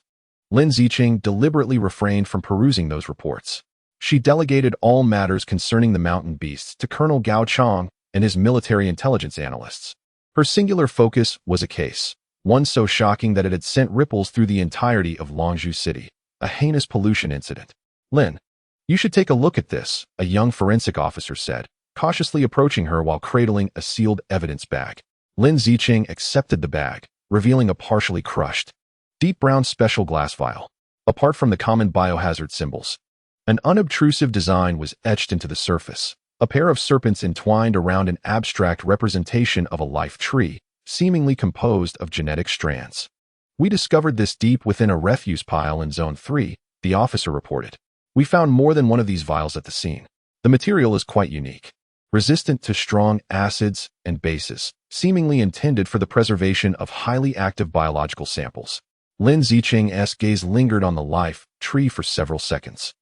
Lin Zicheng deliberately refrained from perusing those reports. She delegated all matters concerning the mountain beasts to Colonel Gao Chong and his military intelligence analysts. Her singular focus was a case, one so shocking that it had sent ripples through the entirety of Longzhou City, a heinous pollution incident. Lin, you should take a look at this, a young forensic officer said, cautiously approaching her while cradling a sealed evidence bag. Lin Zicheng accepted the bag, revealing a partially crushed, deep brown special glass vial. Apart from the common biohazard symbols, an unobtrusive design was etched into the surface, a pair of serpents entwined around an abstract representation of a life tree, seemingly composed of genetic strands. We discovered this deep within a refuse pile in Zone 3, the officer reported. We found more than one of these vials at the scene. The material is quite unique, resistant to strong acids and bases, seemingly intended for the preservation of highly active biological samples. Lin Zicheng's gaze lingered on the life tree for several seconds.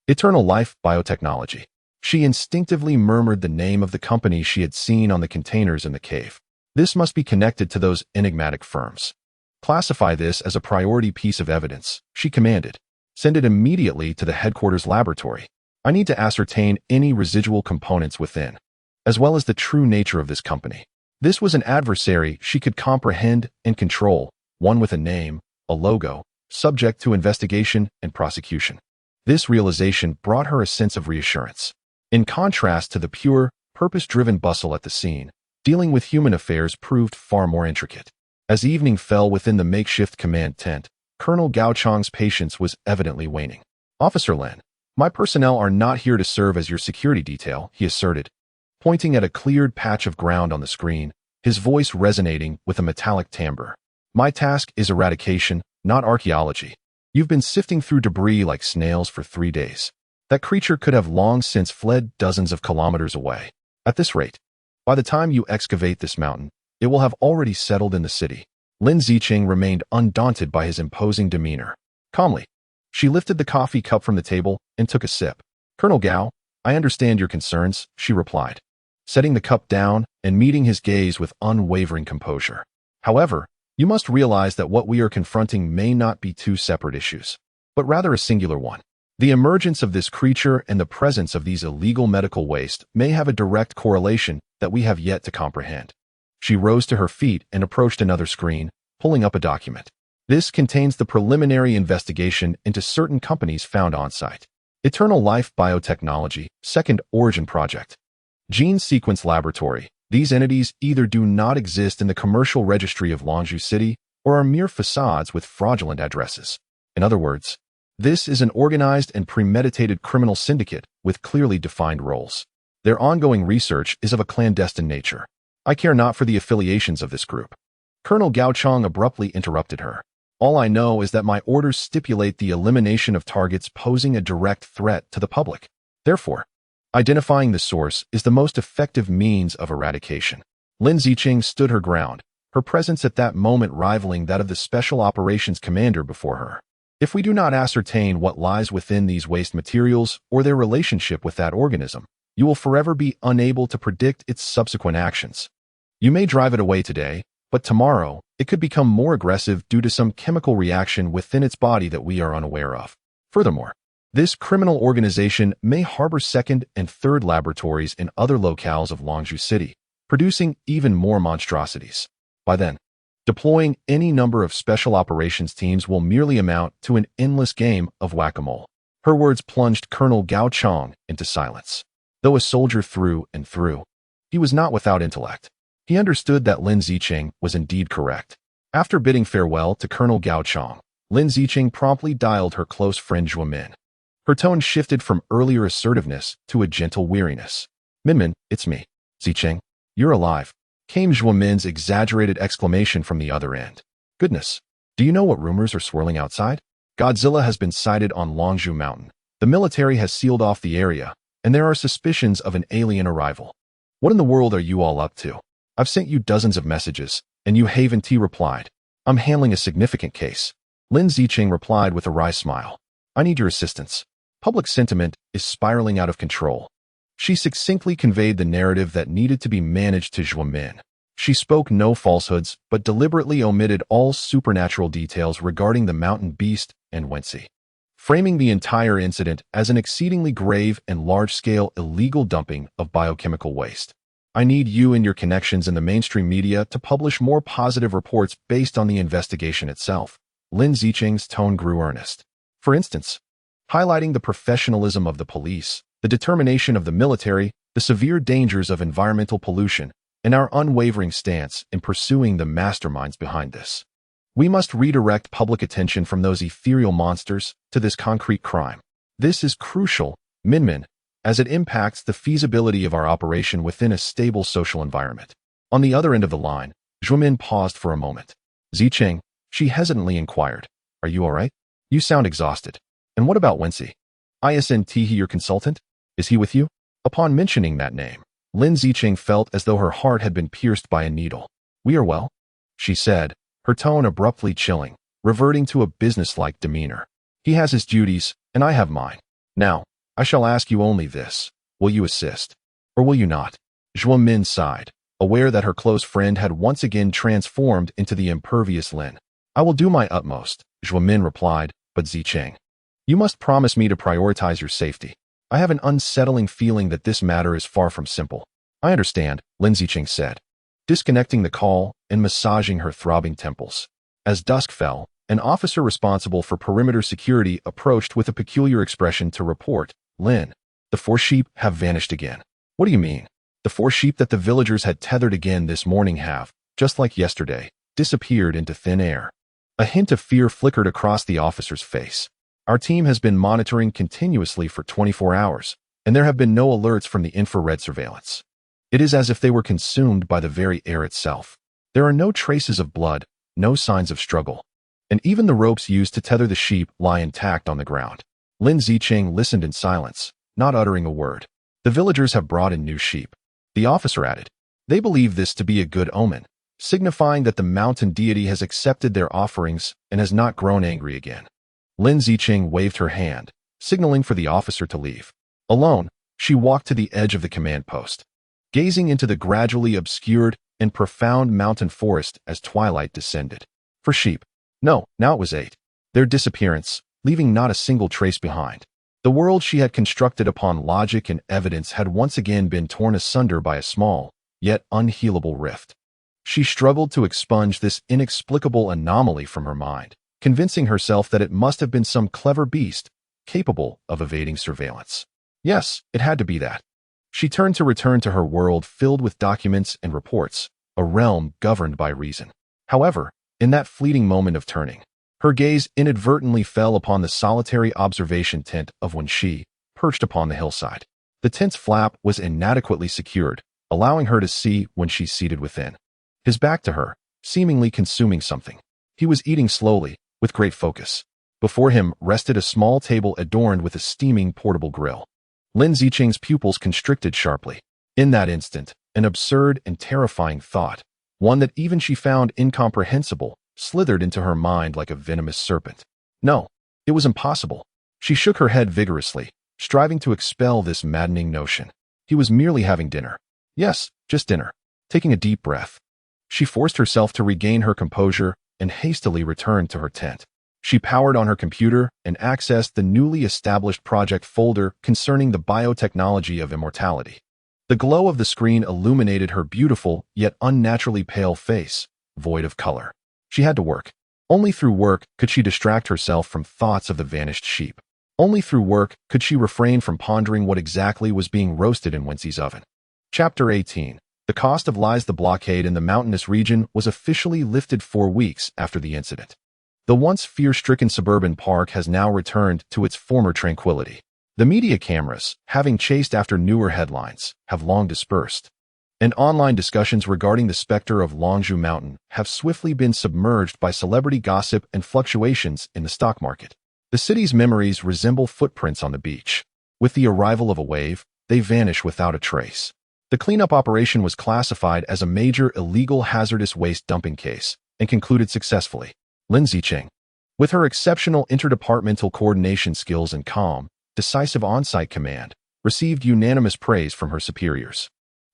Eternal Life Biotechnology. She instinctively murmured the name of the company she had seen on the containers in the cave. This must be connected to those enigmatic firms. Classify this as a priority piece of evidence, she commanded. Send it immediately to the headquarters laboratory. I need to ascertain any residual components within, as well as the true nature of this company. This was an adversary she could comprehend and control, one with a name, a logo, subject to investigation and prosecution. This realization brought her a sense of reassurance. In contrast to the pure, purpose-driven bustle at the scene, dealing with human affairs proved far more intricate. As evening fell within the makeshift command tent, Colonel Gao Chong's patience was evidently waning. Officer Lin, my personnel are not here to serve as your security detail, he asserted, pointing at a cleared patch of ground on the screen, his voice resonating with a metallic timbre. My task is eradication, not archaeology. You've been sifting through debris like snails for 3 days. That creature could have long since fled dozens of kilometers away. At this rate, by the time you excavate this mountain, it will have already settled in the city. Lin Zicheng remained undaunted by his imposing demeanor. Calmly, she lifted the coffee cup from the table and took a sip. Colonel Gao, I understand your concerns, she replied, setting the cup down and meeting his gaze with unwavering composure. However, you must realize that what we are confronting may not be two separate issues, but rather a singular one. The emergence of this creature and the presence of these illegal medical waste may have a direct correlation that we have yet to comprehend. She rose to her feet and approached another screen, pulling up a document. This contains the preliminary investigation into certain companies found on-site. Eternal Life Biotechnology, Second Origin Project. Gene Sequence Laboratory. These entities either do not exist in the commercial registry of Longzhou City or are mere facades with fraudulent addresses. In other words, this is an organized and premeditated criminal syndicate with clearly defined roles. Their ongoing research is of a clandestine nature. I care not for the affiliations of this group. Colonel Gao Chong abruptly interrupted her. All I know is that my orders stipulate the elimination of targets posing a direct threat to the public. Therefore, identifying the source is the most effective means of eradication. Lin Zicheng stood her ground, her presence at that moment rivaling that of the Special Operations Commander before her. If we do not ascertain what lies within these waste materials or their relationship with that organism, you will forever be unable to predict its subsequent actions. You may drive it away today, but tomorrow it could become more aggressive due to some chemical reaction within its body that we are unaware of. Furthermore, this criminal organization may harbor second and third laboratories in other locales of Longzhou City, producing even more monstrosities. By then, deploying any number of special operations teams will merely amount to an endless game of whack-a-mole. Her words plunged Colonel Gao Chong into silence. Though a soldier through and through, he was not without intellect. He understood that Lin Zicheng was indeed correct. After bidding farewell to Colonel Gao Chong, Lin Zicheng promptly dialed her close friend Zhuo Min. Her tone shifted from earlier assertiveness to a gentle weariness. Minmin, it's me. Zicheng, you're alive, came Zhuo Min's exaggerated exclamation from the other end. Goodness, do you know what rumors are swirling outside? Godzilla has been sighted on Longzhou Mountain. The military has sealed off the area, and there are suspicions of an alien arrival. What in the world are you all up to? I've sent you dozens of messages, and you Haven T replied. I'm handling a significant case. Lin Zicheng replied with a wry smile. I need your assistance. Public sentiment is spiraling out of control. She succinctly conveyed the narrative that needed to be managed to Zhuo Min. She spoke no falsehoods, but deliberately omitted all supernatural details regarding the mountain beast and Wen Xi. framing the entire incident as an exceedingly grave and large-scale illegal dumping of biochemical waste. I need you and your connections in the mainstream media to publish more positive reports based on the investigation itself. Lin Zicheng's tone grew earnest. For instance, highlighting the professionalism of the police, the determination of the military, the severe dangers of environmental pollution, and our unwavering stance in pursuing the masterminds behind this. We must redirect public attention from those ethereal monsters to this concrete crime. This is crucial, Minmin, as it impacts the feasibility of our operation within a stable social environment. On the other end of the line, Zhuomin paused for a moment. Zicheng, she hesitantly inquired, "Are you all right? You sound exhausted. And what about Wen Xi? Isn't he your consultant? Is he with you?" Upon mentioning that name, Lin Zicheng felt as though her heart had been pierced by a needle. "We are well," she said, her tone abruptly chilling, reverting to a businesslike demeanor. "He has his duties, and I have mine. Now, I shall ask you only this. Will you assist? Or will you not?" Zhuomin sighed, aware that her close friend had once again transformed into the impervious Lin. "I will do my utmost," Zhuomin replied, "but Zicheng, you must promise me to prioritize your safety. I have an unsettling feeling that this matter is far from simple." "I understand," Lin Zicheng said, disconnecting the call and massaging her throbbing temples. As dusk fell, an officer responsible for perimeter security approached with a peculiar expression to report, "Lin, the 4 sheep have vanished again." "What do you mean?" "The 4 sheep that the villagers had tethered again this morning have, just like yesterday, disappeared into thin air." A hint of fear flickered across the officer's face. "Our team has been monitoring continuously for 24 hours, and there have been no alerts from the infrared surveillance. It is as if they were consumed by the very air itself. There are no traces of blood, no signs of struggle. And even the ropes used to tether the sheep lie intact on the ground." Lin Zicheng listened in silence, not uttering a word. "The villagers have brought in new sheep," the officer added. "They believe this to be a good omen, signifying that the mountain deity has accepted their offerings and has not grown angry again." Lin Zicheng waved her hand, signaling for the officer to leave. Alone, she walked to the edge of the command post, gazing into the gradually obscured and profound mountain forest as twilight descended. For sheep. No, now it was 8. Their disappearance, leaving not a single trace behind. The world she had constructed upon logic and evidence had once again been torn asunder by a small, yet unhealable rift. She struggled to expunge this inexplicable anomaly from her mind, convincing herself that it must have been some clever beast, capable of evading surveillance. Yes, it had to be that. She turned to return to her world filled with documents and reports, a realm governed by reason. However, in that fleeting moment of turning, her gaze inadvertently fell upon the solitary observation tent of Wen Xi, perched upon the hillside. The tent's flap was inadequately secured, allowing her to see Wen Xi seated within. His back to her, seemingly consuming something. He was eating slowly, with great focus. Before him rested a small table adorned with a steaming portable grill. Lin Zicheng's pupils constricted sharply. In that instant, an absurd and terrifying thought, one that even she found incomprehensible, slithered into her mind like a venomous serpent. No, it was impossible. She shook her head vigorously, striving to expel this maddening notion. He was merely having dinner. Yes, just dinner. Taking a deep breath, she forced herself to regain her composure and hastily returned to her tent. She powered on her computer and accessed the newly established project folder concerning the biotechnology of immortality. The glow of the screen illuminated her beautiful yet unnaturally pale face, void of color. She had to work. Only through work could she distract herself from thoughts of the vanished sheep. Only through work could she refrain from pondering what exactly was being roasted in Wen Xi's oven. Chapter 18. The cost of lies. The blockade in the mountainous region was officially lifted 4 weeks after the incident. The once fear-stricken suburban park has now returned to its former tranquility. The media cameras, having chased after newer headlines, have long dispersed, and online discussions regarding the specter of Longzhou Mountain have swiftly been submerged by celebrity gossip and fluctuations in the stock market. The city's memories resemble footprints on the beach. With the arrival of a wave, they vanish without a trace. The cleanup operation was classified as a major illegal hazardous waste dumping case and concluded successfully. Lin Zicheng, with her exceptional interdepartmental coordination skills and calm, decisive on-site command, received unanimous praise from her superiors.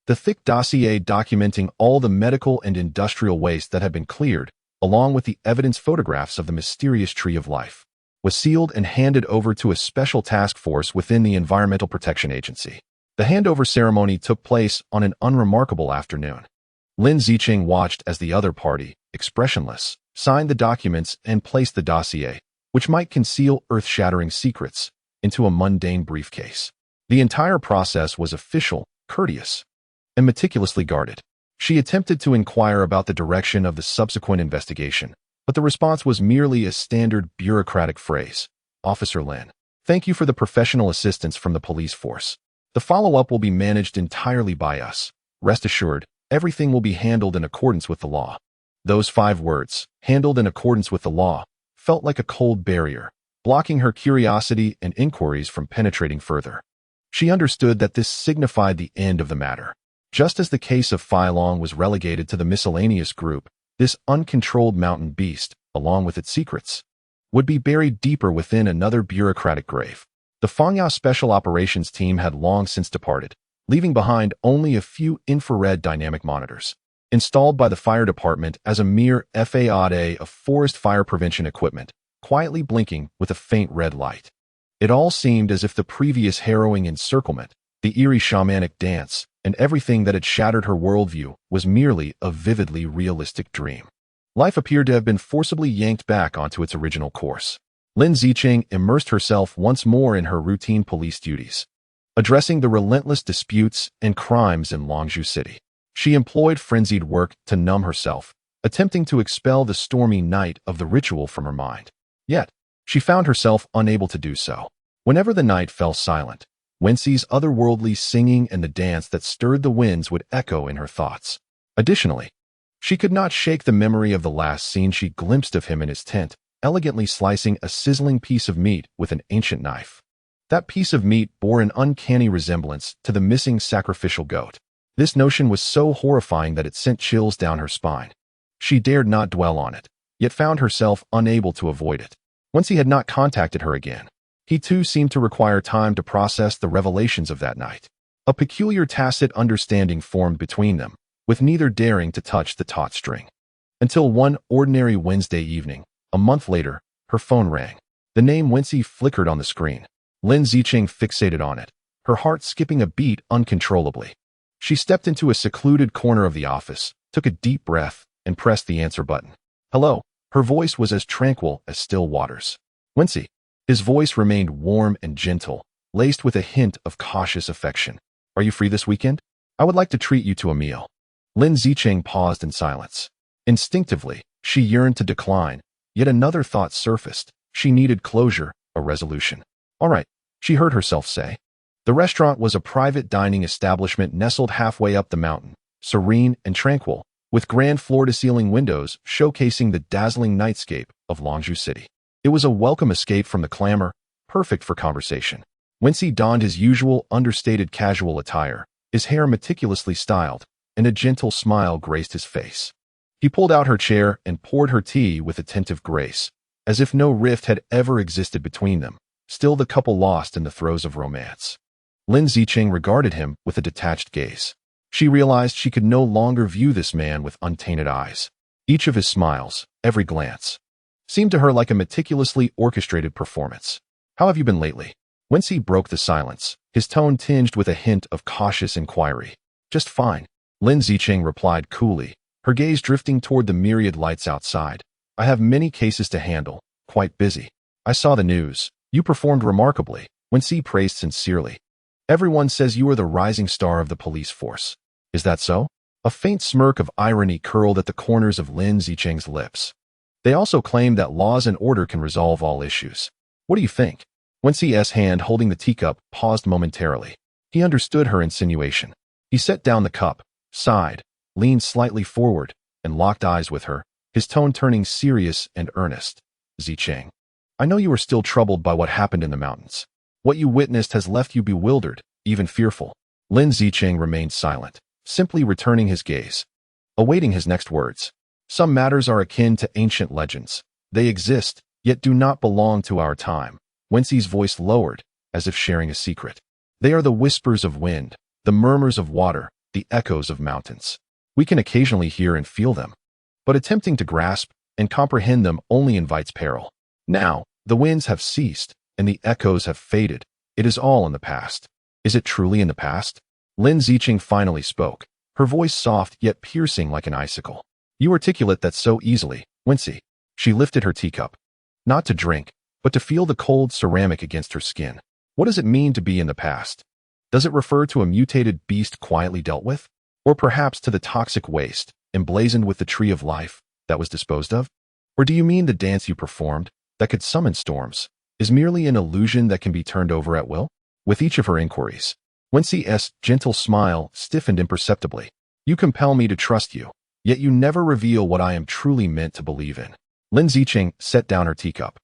The thick dossier documenting all the medical and industrial waste that had been cleared, along with the evidence photographs of the mysterious tree of life, was sealed and handed over to a special task force within the Environmental Protection Agency. The handover ceremony took place on an unremarkable afternoon. Lin Zicheng watched as the other party, expressionless, signed the documents and placed the dossier, which might conceal earth-shattering secrets, into a mundane briefcase. The entire process was official, courteous, and meticulously guarded. She attempted to inquire about the direction of the subsequent investigation, but the response was merely a standard bureaucratic phrase. Officer Lin, thank you for the professional assistance from the police force. The follow-up will be managed entirely by us. Rest assured, everything will be handled in accordance with the law. Those 5 words, handled in accordance with the law, felt like a cold barrier, blocking her curiosity and inquiries from penetrating further. She understood that this signified the end of the matter. Just as the case of Fai Long was relegated to the miscellaneous group, this uncontrolled mountain beast, along with its secrets, would be buried deeper within another bureaucratic grave. The Fangyao Special Operations Team had long since departed, leaving behind only a few infrared dynamic monitors, installed by the fire department as a mere FAAD of forest fire prevention equipment, quietly blinking with a faint red light. It all seemed as if the previous harrowing encirclement, the eerie shamanic dance, and everything that had shattered her worldview was merely a vividly realistic dream. Life appeared to have been forcibly yanked back onto its original course. Lin Zicheng immersed herself once more in her routine police duties, addressing the relentless disputes and crimes in Longzhou City. She employed frenzied work to numb herself, attempting to expel the stormy night of the ritual from her mind. Yet, she found herself unable to do so. Whenever the night fell silent, Wen Xi's otherworldly singing and the dance that stirred the winds would echo in her thoughts. Additionally, she could not shake the memory of the last scene she glimpsed of him in his tent, elegantly slicing a sizzling piece of meat with an ancient knife. That piece of meat bore an uncanny resemblance to the missing sacrificial goat. This notion was so horrifying that it sent chills down her spine. She dared not dwell on it, yet found herself unable to avoid it. Once he had not contacted her again, he too seemed to require time to process the revelations of that night. A peculiar tacit understanding formed between them, with neither daring to touch the taut string. Until one ordinary Wednesday evening, a month later, her phone rang. The name Wen Xi flickered on the screen. Lin Zicheng fixated on it, her heart skipping a beat uncontrollably. She stepped into a secluded corner of the office, took a deep breath, and pressed the answer button. Hello. Her voice was as tranquil as still waters. Wen Xi. His voice remained warm and gentle, laced with a hint of cautious affection. Are you free this weekend? I would like to treat you to a meal. Lin Zicheng paused in silence. Instinctively, she yearned to decline, yet another thought surfaced. She needed closure, a resolution. All right, she heard herself say. The restaurant was a private dining establishment nestled halfway up the mountain, serene and tranquil, with grand floor-to-ceiling windows showcasing the dazzling nightscape of Longzhou City. It was a welcome escape from the clamor, perfect for conversation. Wen Xi donned his usual understated casual attire, his hair meticulously styled, and a gentle smile graced his face. He pulled out her chair and poured her tea with attentive grace, as if no rift had ever existed between them, still the couple lost in the throes of romance. Lin Zicheng regarded him with a detached gaze. She realized she could no longer view this man with untainted eyes. Each of his smiles, every glance, seemed to her like a meticulously orchestrated performance. How have you been lately? Wen Xi broke the silence, his tone tinged with a hint of cautious inquiry. Just fine, Lin Zicheng replied coolly, her gaze drifting toward the myriad lights outside. I have many cases to handle, quite busy. I saw the news. You performed remarkably, Wen Xi praised sincerely. Everyone says you are the rising star of the police force. Is that so? A faint smirk of irony curled at the corners of Lin Zicheng's lips. They also claim that laws and order can resolve all issues. What do you think? Wen Xi's hand holding the teacup paused momentarily. He understood her insinuation. He set down the cup, sighed, leaned slightly forward, and locked eyes with her, his tone turning serious and earnest. Zicheng, I know you are still troubled by what happened in the mountains. What you witnessed has left you bewildered, even fearful. Lin Zicheng remained silent, simply returning his gaze, awaiting his next words. Some matters are akin to ancient legends. They exist, yet do not belong to our time. Wen Xi's voice lowered, as if sharing a secret. They are the whispers of wind, the murmurs of water, the echoes of mountains. We can occasionally hear and feel them, but attempting to grasp and comprehend them only invites peril. Now, The winds have ceased, and the echoes have faded. It is all in the past. Is it truly in the past? Lin Zicheng finally spoke, her voice soft yet piercing like an icicle. You articulate that so easily, Wen Xi. She lifted her teacup. Not to drink, but to feel the cold ceramic against her skin. What does it mean to be in the past? Does it refer to a mutated beast quietly dealt with? Or perhaps to the toxic waste, emblazoned with the tree of life, that was disposed of? Or do you mean the dance you performed, that could summon storms, is merely an illusion that can be turned over at will? With each of her inquiries, Wen Xi's gentle smile stiffened imperceptibly. You compel me to trust you, yet you never reveal what I am truly meant to believe in. Lin Zicheng set down her teacup,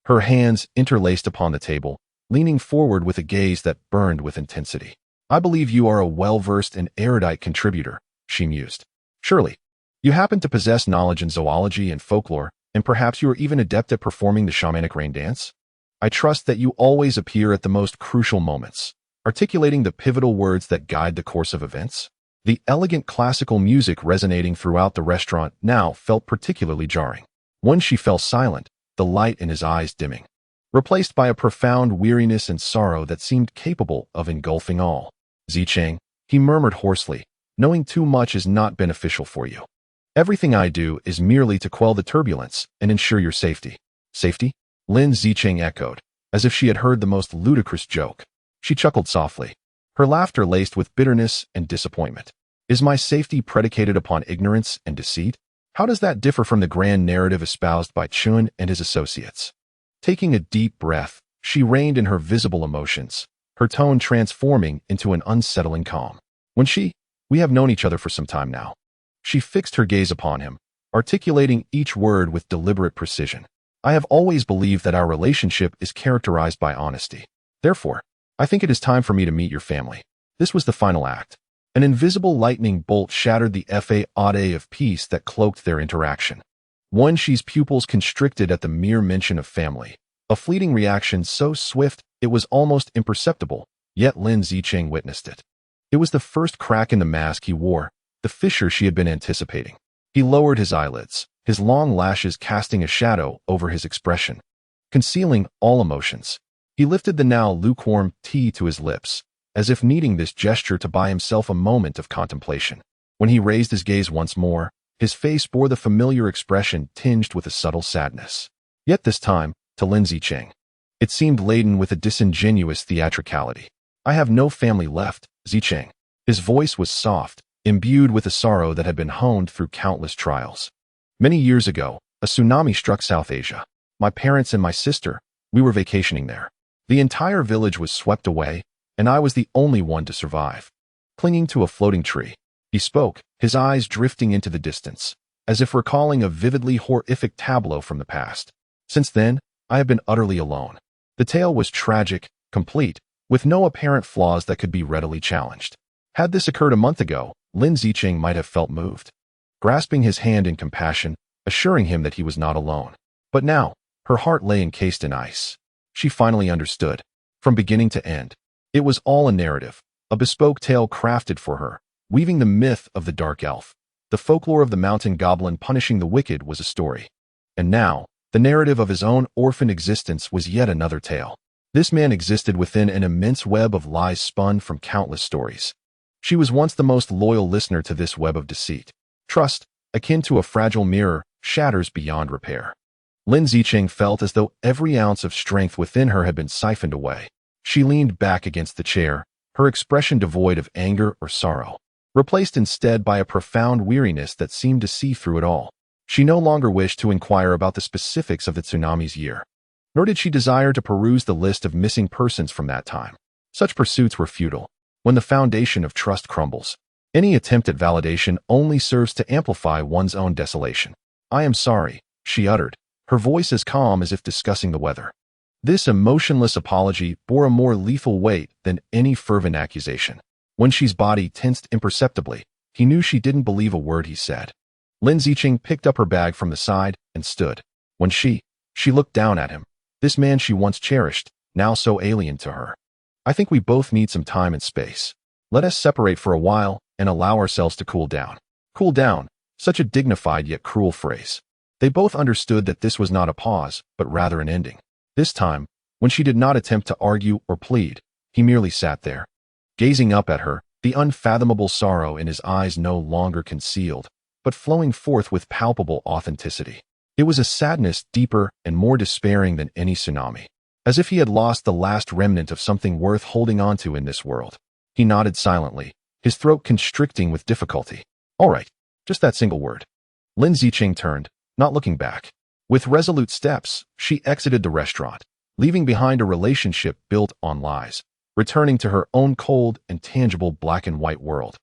her hands interlaced upon the table, leaning forward with a gaze that burned with intensity. I believe you are a well-versed and erudite contributor, she mused. Surely, you happen to possess knowledge in zoology and folklore, and perhaps you are even adept at performing the shamanic rain dance? I trust that you always appear at the most crucial moments, articulating the pivotal words that guide the course of events. The elegant classical music resonating throughout the restaurant now felt particularly jarring. Wen Xi fell silent, the light in his eyes dimming, replaced by a profound weariness and sorrow that seemed capable of engulfing all. Zicheng, he murmured hoarsely, knowing too much is not beneficial for you. Everything I do is merely to quell the turbulence and ensure your safety. Safety? Lin Zicheng echoed, as if she had heard the most ludicrous joke. She chuckled softly, her laughter laced with bitterness and disappointment. Is my safety predicated upon ignorance and deceit? How does that differ from the grand narrative espoused by Chun and his associates? Taking a deep breath, she reined in her visible emotions, her tone transforming into an unsettling calm. Wen Xi, we have known each other for some time now. She fixed her gaze upon him, articulating each word with deliberate precision. I have always believed that our relationship is characterized by honesty. Therefore, I think it is time for me to meet your family. This was the final act. An invisible lightning bolt shattered the facade of peace that cloaked their interaction. Wen Xi's pupils constricted at the mere mention of family, a fleeting reaction so swift it was almost imperceptible, yet Lin Zicheng witnessed it. It was the first crack in the mask he wore, the fissure she had been anticipating. He lowered his eyelids, his long lashes casting a shadow over his expression, concealing all emotions. He lifted the now lukewarm tea to his lips, as if needing this gesture to buy himself a moment of contemplation. When he raised his gaze once more, his face bore the familiar expression tinged with a subtle sadness. Yet this time, to Lin Zicheng, it seemed laden with a disingenuous theatricality. I have no family left, Zicheng. His voice was soft, imbued with a sorrow that had been honed through countless trials. Many years ago, a tsunami struck South Asia. My parents and my sister, we were vacationing there. The entire village was swept away, and I was the only one to survive. Clinging to a floating tree, he spoke, his eyes drifting into the distance, as if recalling a vividly horrific tableau from the past. Since then, I have been utterly alone. The tale was tragic, complete, with no apparent flaws that could be readily challenged. Had this occurred a month ago, Lin Zicheng might have felt moved, grasping his hand in compassion, assuring him that he was not alone. But now, her heart lay encased in ice. She finally understood, from beginning to end. It was all a narrative, a bespoke tale crafted for her, weaving the myth of the dark elf. The folklore of the mountain goblin punishing the wicked was a story. And now, the narrative of his own orphaned existence was yet another tale. This man existed within an immense web of lies spun from countless stories. She was once the most loyal listener to this web of deceit. Trust, akin to a fragile mirror, shatters beyond repair. Lin Zicheng felt as though every ounce of strength within her had been siphoned away. She leaned back against the chair, her expression devoid of anger or sorrow, replaced instead by a profound weariness that seemed to see through it all. She no longer wished to inquire about the specifics of the tsunami's year, nor did she desire to peruse the list of missing persons from that time. Such pursuits were futile. When the foundation of trust crumbles, any attempt at validation only serves to amplify one's own desolation. I am sorry, she uttered, her voice as calm as if discussing the weather. This emotionless apology bore a more lethal weight than any fervent accusation. When Xi's body tensed imperceptibly, he knew she didn't believe a word he said. Lin Zicheng picked up her bag from the side and stood. When she looked down at him, this man she once cherished, now so alien to her. I think we both need some time and space. Let us separate for a while and allow ourselves to cool down. Cool down, such a dignified yet cruel phrase. They both understood that this was not a pause, but rather an ending. This time, when she did not attempt to argue or plead, he merely sat there, gazing up at her, the unfathomable sorrow in his eyes no longer concealed, but flowing forth with palpable authenticity. It was a sadness deeper and more despairing than any tsunami, as if he had lost the last remnant of something worth holding on to in this world. He nodded silently, his throat constricting with difficulty. All right, just that single word. Lin Zicheng turned, not looking back. With resolute steps, she exited the restaurant, leaving behind a relationship built on lies, returning to her own cold and tangible black and white world.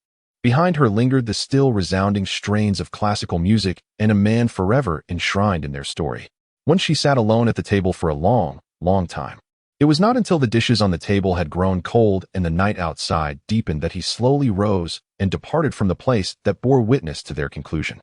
Behind her lingered the still resounding strains of classical music and a man forever enshrined in their story. Once she sat alone at the table for a long, long time. It was not until the dishes on the table had grown cold and the night outside deepened that he slowly rose and departed from the place that bore witness to their conclusion.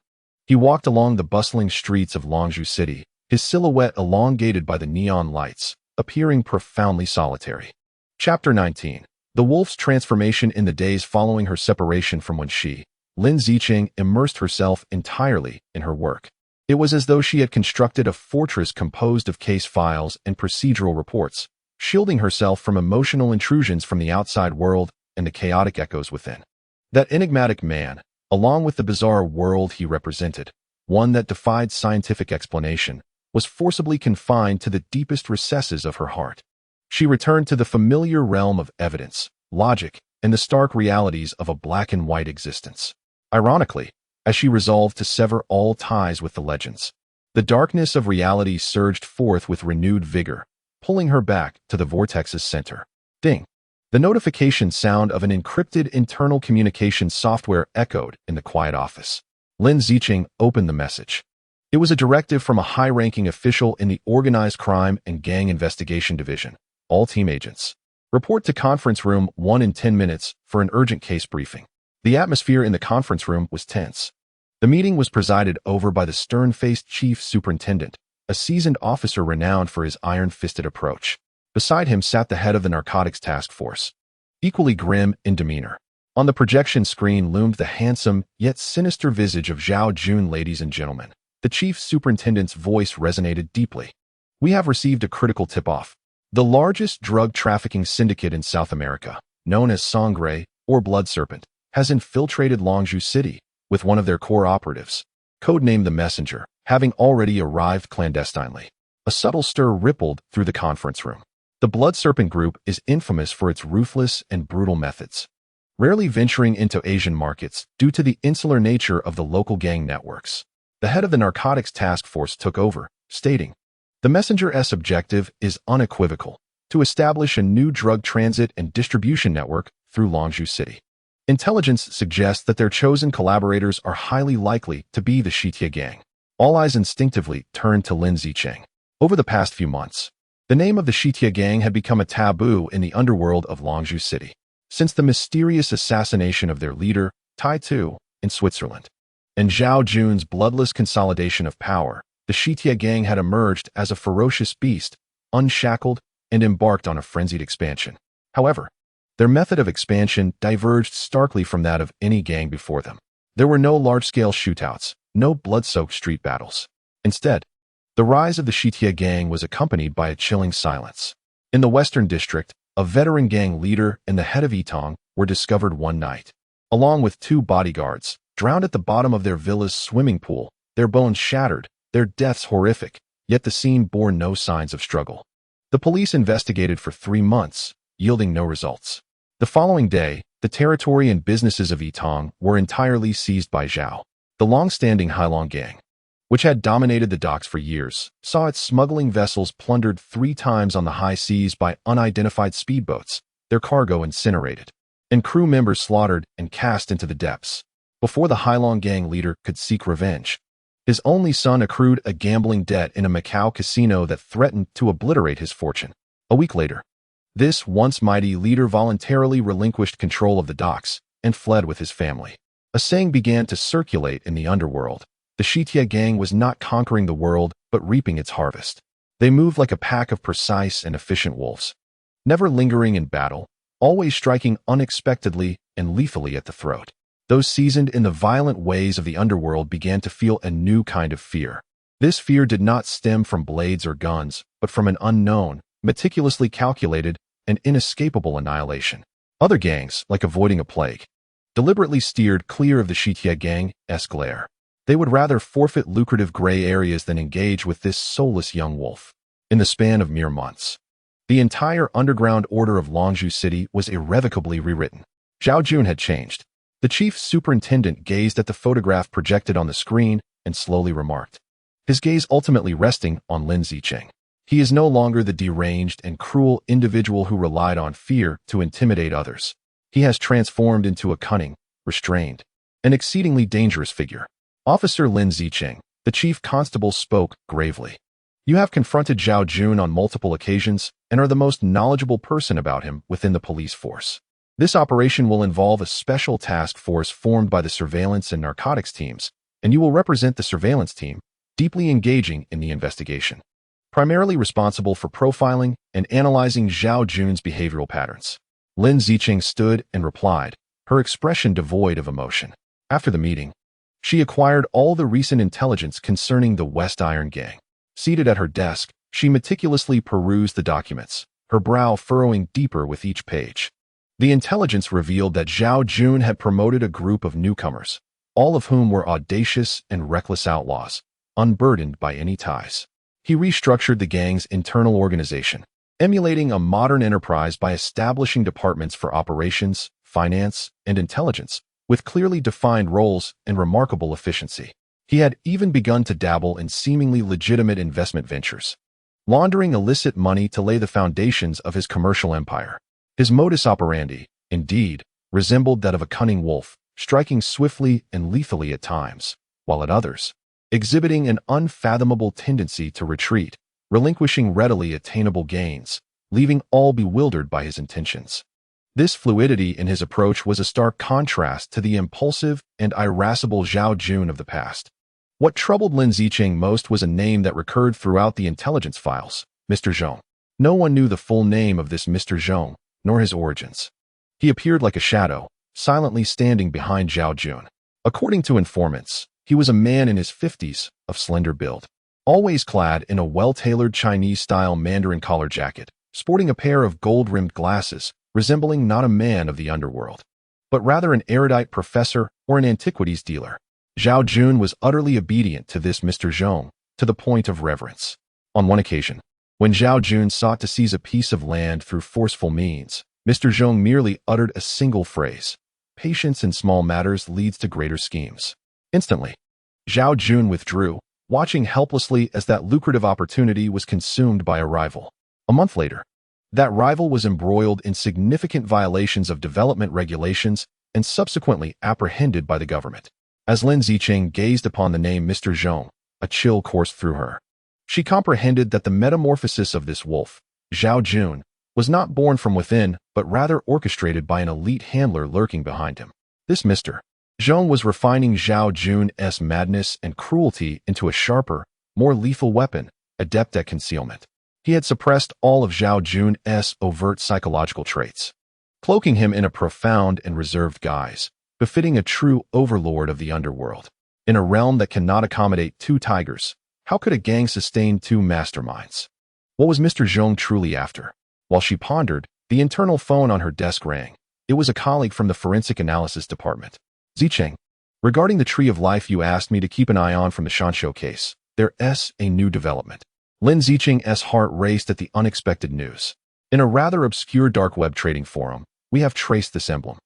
He walked along the bustling streets of Longzhou City, his silhouette elongated by the neon lights, appearing profoundly solitary. Chapter 19. The wolf's transformation. In the days following her separation from Wen Xi, Lin Zicheng immersed herself entirely in her work. It was as though she had constructed a fortress composed of case files and procedural reports, shielding herself from emotional intrusions from the outside world and the chaotic echoes within. That enigmatic man, along with the bizarre world he represented, one that defied scientific explanation, was forcibly confined to the deepest recesses of her heart. She returned to the familiar realm of evidence, logic, and the stark realities of a black and white existence. Ironically, as she resolved to sever all ties with the legends, the darkness of reality surged forth with renewed vigor, pulling her back to the vortex's center. Ding! The notification sound of an encrypted internal communication software echoed in the quiet office. Lin Zicheng opened the message. It was a directive from a high-ranking official in the Organized Crime and Gang Investigation Division. All team agents, report to conference room 1 in 10 minutes for an urgent case briefing. The atmosphere in the conference room was tense. The meeting was presided over by the stern-faced chief superintendent, a seasoned officer renowned for his iron-fisted approach. Beside him sat the head of the narcotics task force, equally grim in demeanor. On the projection screen loomed the handsome yet sinister visage of Zhao Jun. Ladies and gentlemen, the chief superintendent's voice resonated deeply. We have received a critical tip-off. The largest drug trafficking syndicate in South America, known as Sangre, or Blood Serpent, has infiltrated Longzhou City, with one of their core operatives, codenamed the Messenger, having already arrived clandestinely. A subtle stir rippled through the conference room. The Blood Serpent Group is infamous for its ruthless and brutal methods, rarely venturing into Asian markets due to the insular nature of the local gang networks. The head of the narcotics task force took over, stating, "The Messenger's objective is unequivocal, to establish a new drug transit and distribution network through Longzhou City. Intelligence suggests that their chosen collaborators are highly likely to be the Shitia gang." All eyes instinctively turned to Lin Zicheng. Over the past few months, the name of the Shitia gang had become a taboo in the underworld of Longzhou City, since the mysterious assassination of their leader, Tai Tu, in Switzerland, and Zhao Jun's bloodless consolidation of power. The Shitia gang had emerged as a ferocious beast, unshackled, and embarked on a frenzied expansion. However, their method of expansion diverged starkly from that of any gang before them. There were no large-scale shootouts, no blood-soaked street battles. Instead, the rise of the Shitia gang was accompanied by a chilling silence. In the Western District, a veteran gang leader and the head of Yitong were discovered one night, along with 2 bodyguards, drowned at the bottom of their villa's swimming pool, their bones shattered, their deaths horrific, yet the scene bore no signs of struggle. The police investigated for 3 months, yielding no results. The following day, the territory and businesses of Yitong were entirely seized by Zhao. The long-standing Hailong gang, which had dominated the docks for years, saw its smuggling vessels plundered 3 times on the high seas by unidentified speedboats, their cargo incinerated, and crew members slaughtered and cast into the depths. Before the Hailong gang leader could seek revenge, his only son accrued a gambling debt in a Macau casino that threatened to obliterate his fortune. A week later, this once mighty leader voluntarily relinquished control of the docks and fled with his family. A saying began to circulate in the underworld. The Shitia gang was not conquering the world, but reaping its harvest. They moved like a pack of precise and efficient wolves, never lingering in battle, always striking unexpectedly and lethally at the throat. Those seasoned in the violent ways of the underworld began to feel a new kind of fear. This fear did not stem from blades or guns, but from an unknown, meticulously calculated, and inescapable annihilation. Other gangs, like avoiding a plague, deliberately steered clear of the Shitie gang's glare. They would rather forfeit lucrative gray areas than engage with this soulless young wolf. In the span of mere months, the entire underground order of Longzhou City was irrevocably rewritten. Zhao Jun had changed. The chief superintendent gazed at the photograph projected on the screen and slowly remarked, his gaze ultimately resting on Lin Zicheng. He is no longer the deranged and cruel individual who relied on fear to intimidate others. He has transformed into a cunning, restrained, and exceedingly dangerous figure. Officer Lin Zicheng, the chief constable, spoke gravely. You have confronted Zhao Jun on multiple occasions and are the most knowledgeable person about him within the police force. This operation will involve a special task force formed by the surveillance and narcotics teams, and you will represent the surveillance team, deeply engaging in the investigation, primarily responsible for profiling and analyzing Zhao Jun's behavioral patterns. Lin Zicheng stood and replied, her expression devoid of emotion. After the meeting, she acquired all the recent intelligence concerning the West Iron Gang. Seated at her desk, she meticulously perused the documents, her brow furrowing deeper with each page. The intelligence revealed that Zhao Jun had promoted a group of newcomers, all of whom were audacious and reckless outlaws, unburdened by any ties. He restructured the gang's internal organization, emulating a modern enterprise by establishing departments for operations, finance, and intelligence, with clearly defined roles and remarkable efficiency. He had even begun to dabble in seemingly legitimate investment ventures, laundering illicit money to lay the foundations of his commercial empire. His modus operandi, indeed, resembled that of a cunning wolf, striking swiftly and lethally at times, while at others, exhibiting an unfathomable tendency to retreat, relinquishing readily attainable gains, leaving all bewildered by his intentions. This fluidity in his approach was a stark contrast to the impulsive and irascible Zhao Jun of the past. What troubled Lin Zicheng most was a name that recurred throughout the intelligence files, Mr. Zhong. No one knew the full name of this Mr. Zhong, nor his origins. He appeared like a shadow, silently standing behind Zhao Jun. According to informants, he was a man in his 50s, of slender build, always clad in a well-tailored Chinese-style Mandarin collar jacket, sporting a pair of gold-rimmed glasses, resembling not a man of the underworld, but rather an erudite professor or an antiquities dealer. Zhao Jun was utterly obedient to this Mr. Zhong, to the point of reverence. On one occasion, when Zhao Jun sought to seize a piece of land through forceful means, Mr. Zhong merely uttered a single phrase, "Patience in small matters leads to greater schemes." Instantly, Zhao Jun withdrew, watching helplessly as that lucrative opportunity was consumed by a rival. A month later, that rival was embroiled in significant violations of development regulations and subsequently apprehended by the government. As Lin Zicheng gazed upon the name Mr. Zhong, a chill coursed through her. She comprehended that the metamorphosis of this wolf, Zhao Jun, was not born from within, but rather orchestrated by an elite handler lurking behind him. This Mr. Zhong was refining Zhao Jun's madness and cruelty into a sharper, more lethal weapon, adept at concealment. He had suppressed all of Zhao Jun's overt psychological traits, cloaking him in a profound and reserved guise, befitting a true overlord of the underworld. In a realm that cannot accommodate two tigers, how could a gang sustain two masterminds? What was Mr. Zhong truly after? While she pondered, the internal phone on her desk rang. It was a colleague from the forensic analysis department. Zicheng, regarding the Tree of Life you asked me to keep an eye on from the Shanshou case, there's a new development. Lin Zicheng's heart raced at the unexpected news. In a rather obscure dark web trading forum, we have traced this emblem.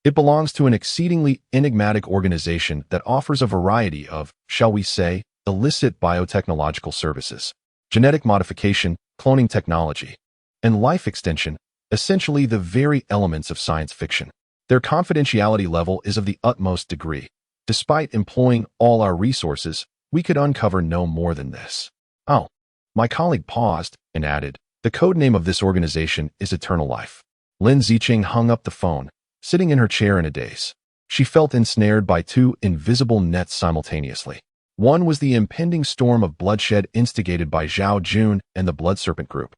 It belongs to an exceedingly enigmatic organization that offers a variety of, shall we say, illicit biotechnological services, genetic modification, cloning technology, and life extension, essentially the very elements of science fiction. Their confidentiality level is of the utmost degree. Despite employing all our resources, we could uncover no more than this. Oh, my colleague paused and added, the code name of this organization is Eternal Life. Lin Zicheng hung up the phone, sitting in her chair in a daze. She felt ensnared by two invisible nets simultaneously. One was the impending storm of bloodshed instigated by Zhao Jun and the Blood Serpent Group,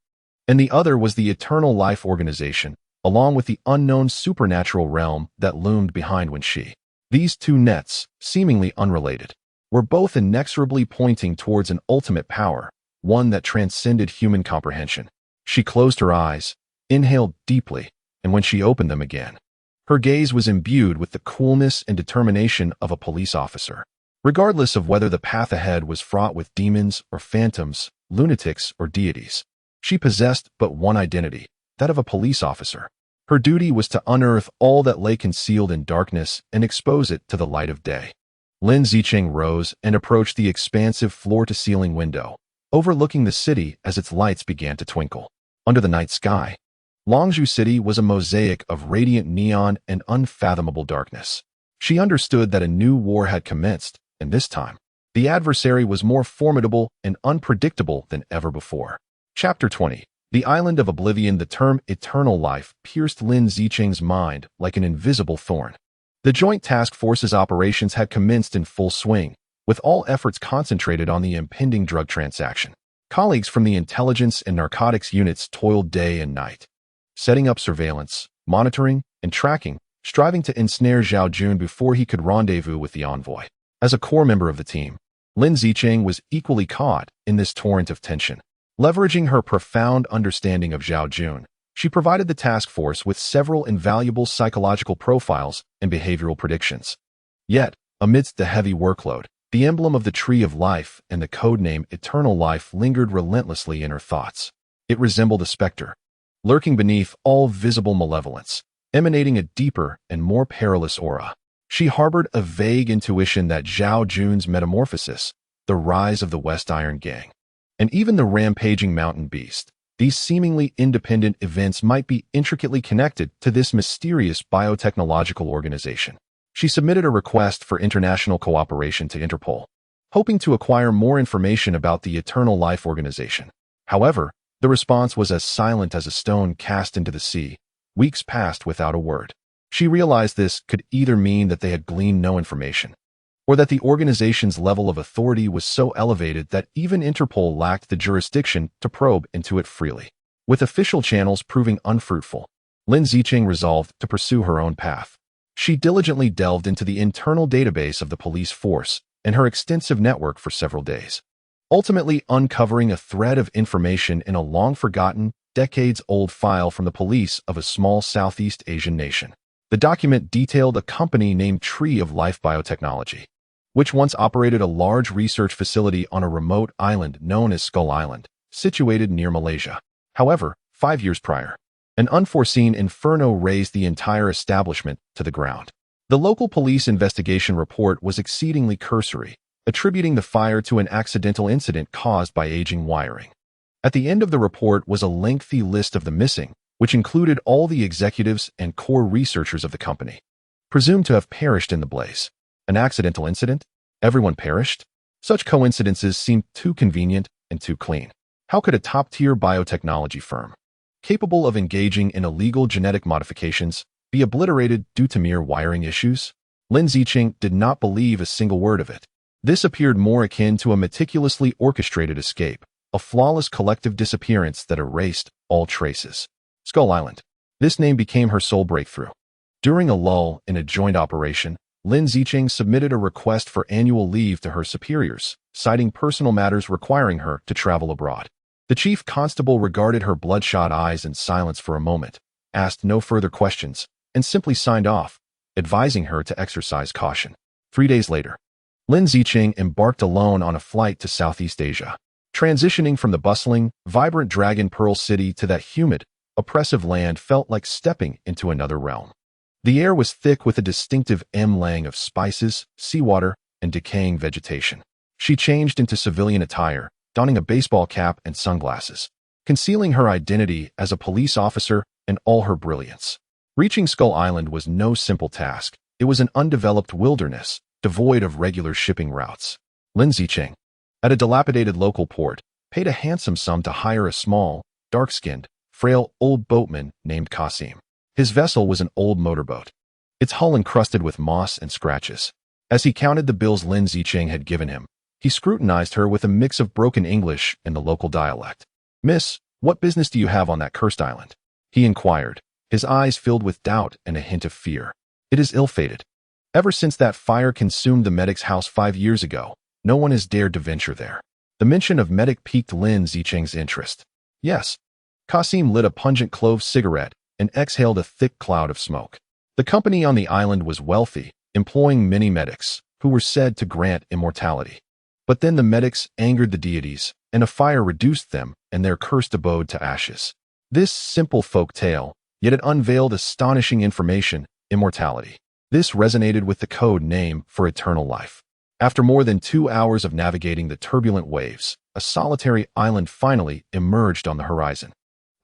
and the other was the Eternal Life organization, along with the unknown supernatural realm that loomed behind Wen Xi. These two nets, seemingly unrelated, were both inexorably pointing towards an ultimate power, one that transcended human comprehension. She closed her eyes, inhaled deeply, and when she opened them again, her gaze was imbued with the coolness and determination of a police officer. Regardless of whether the path ahead was fraught with demons or phantoms, lunatics or deities, she possessed but one identity, that of a police officer. Her duty was to unearth all that lay concealed in darkness and expose it to the light of day. Lin Zicheng rose and approached the expansive floor-to-ceiling window, overlooking the city as its lights began to twinkle. Under the night sky, Longzhou City was a mosaic of radiant neon and unfathomable darkness. She understood that a new war had commenced, and this time, the adversary was more formidable and unpredictable than ever before. Chapter 20. The Island of Oblivion. The term eternal life pierced Lin Zicheng's mind like an invisible thorn. The Joint Task Force's operations had commenced in full swing, with all efforts concentrated on the impending drug transaction. Colleagues from the intelligence and narcotics units toiled day and night, setting up surveillance, monitoring, and tracking, striving to ensnare Zhao Jun before he could rendezvous with the envoy. As a core member of the team, Lin Zicheng was equally caught in this torrent of tension. Leveraging her profound understanding of Zhao Jun, she provided the task force with several invaluable psychological profiles and behavioral predictions. Yet, amidst the heavy workload, the emblem of the Tree of Life and the codename Eternal Life lingered relentlessly in her thoughts. It resembled a specter, lurking beneath all visible malevolence, emanating a deeper and more perilous aura. She harbored a vague intuition that Zhao Jun's metamorphosis, the rise of the West Iron Gang, and even the rampaging mountain beast, these seemingly independent events might be intricately connected to this mysterious biotechnological organization. She submitted a request for international cooperation to Interpol, hoping to acquire more information about the Eternal Life organization. However, the response was as silent as a stone cast into the sea. Weeks passed without a word. She realized this could either mean that they had gleaned no information, or that the organization's level of authority was so elevated that even Interpol lacked the jurisdiction to probe into it freely. With official channels proving unfruitful, Lin Zicheng resolved to pursue her own path. She diligently delved into the internal database of the police force and her extensive network for several days, ultimately uncovering a thread of information in a long-forgotten, decades-old file from the police of a small Southeast Asian nation. The document detailed a company named Tree of Life Biotechnology, which once operated a large research facility on a remote island known as Skull Island, situated near Malaysia. However, 5 years prior, an unforeseen inferno razed the entire establishment to the ground. The local police investigation report was exceedingly cursory, attributing the fire to an accidental incident caused by aging wiring. At the end of the report was a lengthy list of the missing, which included all the executives and core researchers of the company, presumed to have perished in the blaze. An accidental incident? Everyone perished? Such coincidences seemed too convenient and too clean. How could a top-tier biotechnology firm, capable of engaging in illegal genetic modifications, be obliterated due to mere wiring issues? Lin Zicheng did not believe a single word of it. This appeared more akin to a meticulously orchestrated escape, a flawless collective disappearance that erased all traces. Skull Island. This name became her sole breakthrough. During a lull in a joint operation, Lin Zicheng submitted a request for annual leave to her superiors, citing personal matters requiring her to travel abroad. The chief constable regarded her bloodshot eyes in silence for a moment, asked no further questions, and simply signed off, advising her to exercise caution. 3 days later, Lin Zicheng embarked alone on a flight to Southeast Asia, transitioning from the bustling, vibrant Dragon Pearl City to that humid, oppressive land felt like stepping into another realm. The air was thick with a distinctive emlang of spices, seawater, and decaying vegetation. She changed into civilian attire, donning a baseball cap and sunglasses, concealing her identity as a police officer in all her brilliance. Reaching Skull Island was no simple task. It was an undeveloped wilderness, devoid of regular shipping routes. Lin Zicheng, at a dilapidated local port, paid a handsome sum to hire a small, dark-skinned, frail old boatman named Kasim. His vessel was an old motorboat, its hull encrusted with moss and scratches. As he counted the bills Lin Zicheng had given him, he scrutinized her with a mix of broken English and the local dialect. "Miss, what business do you have on that cursed island?" he inquired, his eyes filled with doubt and a hint of fear. "It is ill-fated. Ever since that fire consumed the medic's house 5 years ago, no one has dared to venture there. The mention of medic piqued Lin Zicheng's interest. Yes. Qasim lit a pungent clove cigarette and exhaled a thick cloud of smoke. The company on the island was wealthy, employing many medics, who were said to grant immortality. But then the medics angered the deities, and a fire reduced them and their cursed abode to ashes. This simple folk tale, yet it unveiled astonishing information: immortality. This resonated with the code name for eternal life. After more than 2 hours of navigating the turbulent waves, a solitary island finally emerged on the horizon.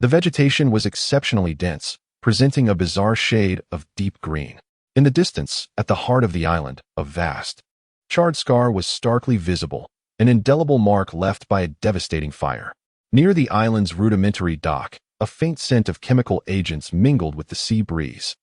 The vegetation was exceptionally dense, presenting a bizarre shade of deep green. In the distance, at the heart of the island, a vast, charred scar was starkly visible, an indelible mark left by a devastating fire. Near the island's rudimentary dock, a faint scent of chemical agents mingled with the sea breeze,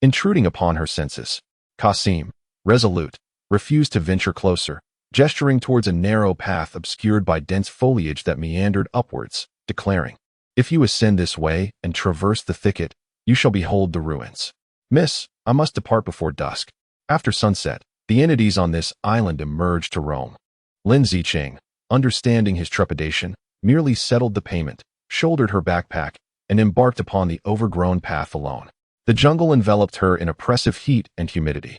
intruding upon her senses. Qasim, resolute, refused to venture closer, gesturing towards a narrow path obscured by dense foliage that meandered upwards, declaring, "If you ascend this way and traverse the thicket, you shall behold the ruins. Miss, I must depart before dusk." After sunset, the entities on this island emerged to roam. Lin Zicheng, understanding his trepidation, merely settled the payment, shouldered her backpack, and embarked upon the overgrown path alone. The jungle enveloped her in oppressive heat and humidity.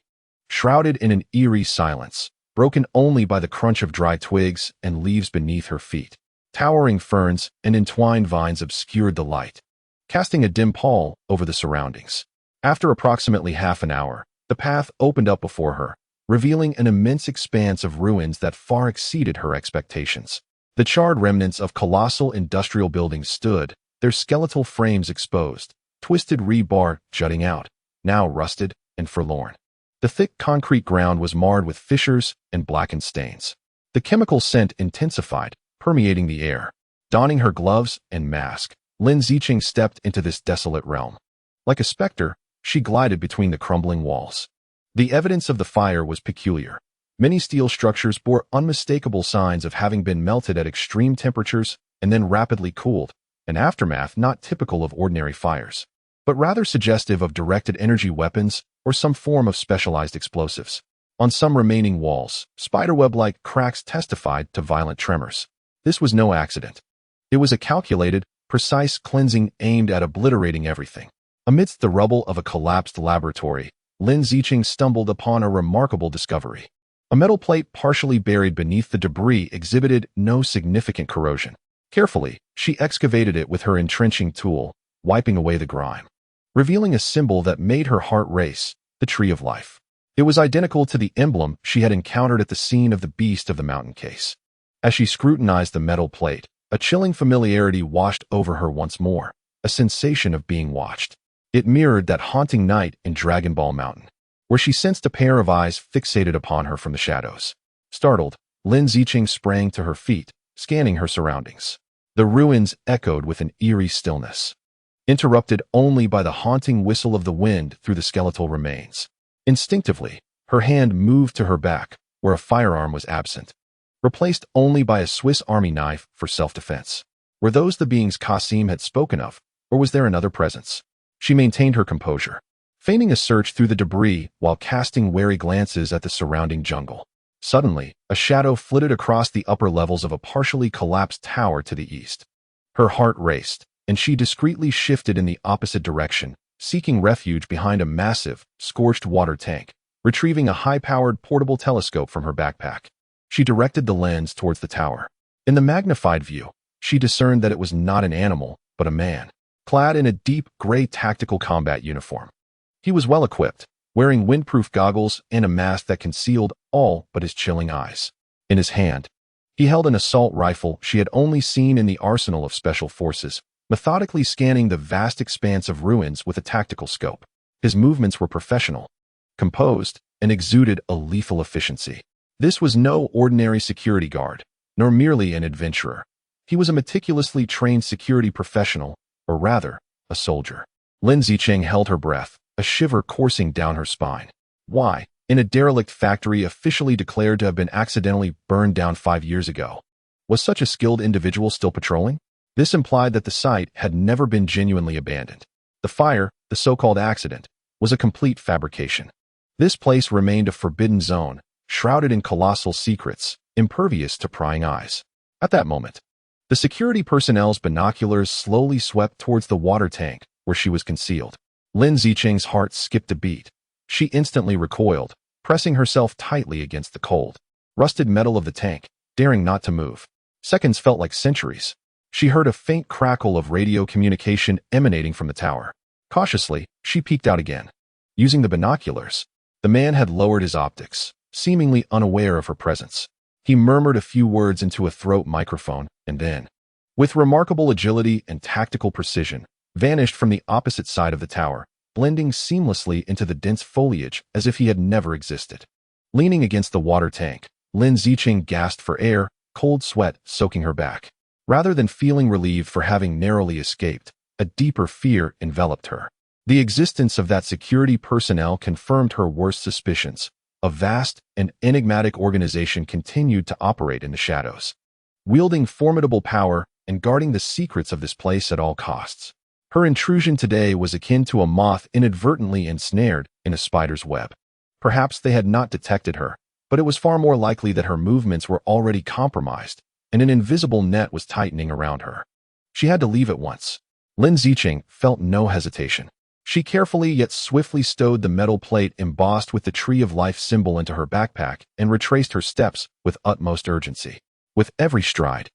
Shrouded in an eerie silence, broken only by the crunch of dry twigs and leaves beneath her feet, towering ferns and entwined vines obscured the light, casting a dim pall over the surroundings. After approximately half an hour, the path opened up before her, revealing an immense expanse of ruins that far exceeded her expectations. The charred remnants of colossal industrial buildings stood, their skeletal frames exposed, twisted rebar jutting out, now rusted and forlorn. The thick concrete ground was marred with fissures and blackened stains. The chemical scent intensified, permeating the air. Donning her gloves and mask, Lin Zicheng stepped into this desolate realm. Like a specter, she glided between the crumbling walls. The evidence of the fire was peculiar. Many steel structures bore unmistakable signs of having been melted at extreme temperatures and then rapidly cooled, an aftermath not typical of ordinary fires, but rather suggestive of directed energy weapons or some form of specialized explosives. On some remaining walls, spiderweb-like cracks testified to violent tremors. This was no accident. It was a calculated, precise cleansing aimed at obliterating everything. Amidst the rubble of a collapsed laboratory, Lin Zicheng stumbled upon a remarkable discovery. A metal plate partially buried beneath the debris exhibited no significant corrosion. Carefully, she excavated it with her entrenching tool, wiping away the grime, revealing a symbol that made her heart race: the Tree of Life. It was identical to the emblem she had encountered at the scene of the Beast of the Mountain case. As she scrutinized the metal plate, a chilling familiarity washed over her once more, a sensation of being watched. It mirrored that haunting night in Dragon Ball Mountain, where she sensed a pair of eyes fixated upon her from the shadows. Startled, Lin Zicheng sprang to her feet, scanning her surroundings. The ruins echoed with an eerie stillness, interrupted only by the haunting whistle of the wind through the skeletal remains. Instinctively, her hand moved to her back, where a firearm was absent, replaced only by a Swiss Army knife for self-defense. Were those the beings Qasim had spoken of, or was there another presence? She maintained her composure, feigning a search through the debris while casting wary glances at the surrounding jungle. Suddenly, a shadow flitted across the upper levels of a partially collapsed tower to the east. Her heart raced, and she discreetly shifted in the opposite direction, seeking refuge behind a massive, scorched water tank, retrieving a high-powered portable telescope from her backpack. She directed the lens towards the tower. In the magnified view, she discerned that it was not an animal, but a man, clad in a deep gray tactical combat uniform. He was well equipped, wearing windproof goggles and a mask that concealed all but his chilling eyes. In his hand, he held an assault rifle she had only seen in the arsenal of special forces, methodically scanning the vast expanse of ruins with a tactical scope. His movements were professional, composed, and exuded a lethal efficiency. This was no ordinary security guard, nor merely an adventurer. He was a meticulously trained security professional, or rather, a soldier. Lin Zicheng held her breath, a shiver coursing down her spine. Why, in a derelict factory officially declared to have been accidentally burned down 5 years ago, was such a skilled individual still patrolling? This implied that the site had never been genuinely abandoned. The fire, the so-called accident, was a complete fabrication. This place remained a forbidden zone, shrouded in colossal secrets, impervious to prying eyes. At that moment, the security personnel's binoculars slowly swept towards the water tank where she was concealed. Lin Zicheng's heart skipped a beat. She instantly recoiled, pressing herself tightly against the cold, rusted metal of the tank, daring not to move. Seconds felt like centuries. She heard a faint crackle of radio communication emanating from the tower. Cautiously, she peeked out again. Using the binoculars, the man had lowered his optics, seemingly unaware of her presence. He murmured a few words into a throat microphone and then, with remarkable agility and tactical precision, vanished from the opposite side of the tower, blending seamlessly into the dense foliage as if he had never existed. Leaning against the water tank, Lin Zicheng gasped for air, cold sweat soaking her back. Rather than feeling relieved for having narrowly escaped, a deeper fear enveloped her. The existence of that security personnel confirmed her worst suspicions. A vast and enigmatic organization continued to operate in the shadows, wielding formidable power and guarding the secrets of this place at all costs. Her intrusion today was akin to a moth inadvertently ensnared in a spider's web. Perhaps they had not detected her, but it was far more likely that her movements were already compromised, and an invisible net was tightening around her. She had to leave at once. Lin Zicheng felt no hesitation. She carefully yet swiftly stowed the metal plate embossed with the Tree of Life symbol into her backpack and retraced her steps with utmost urgency. With every stride,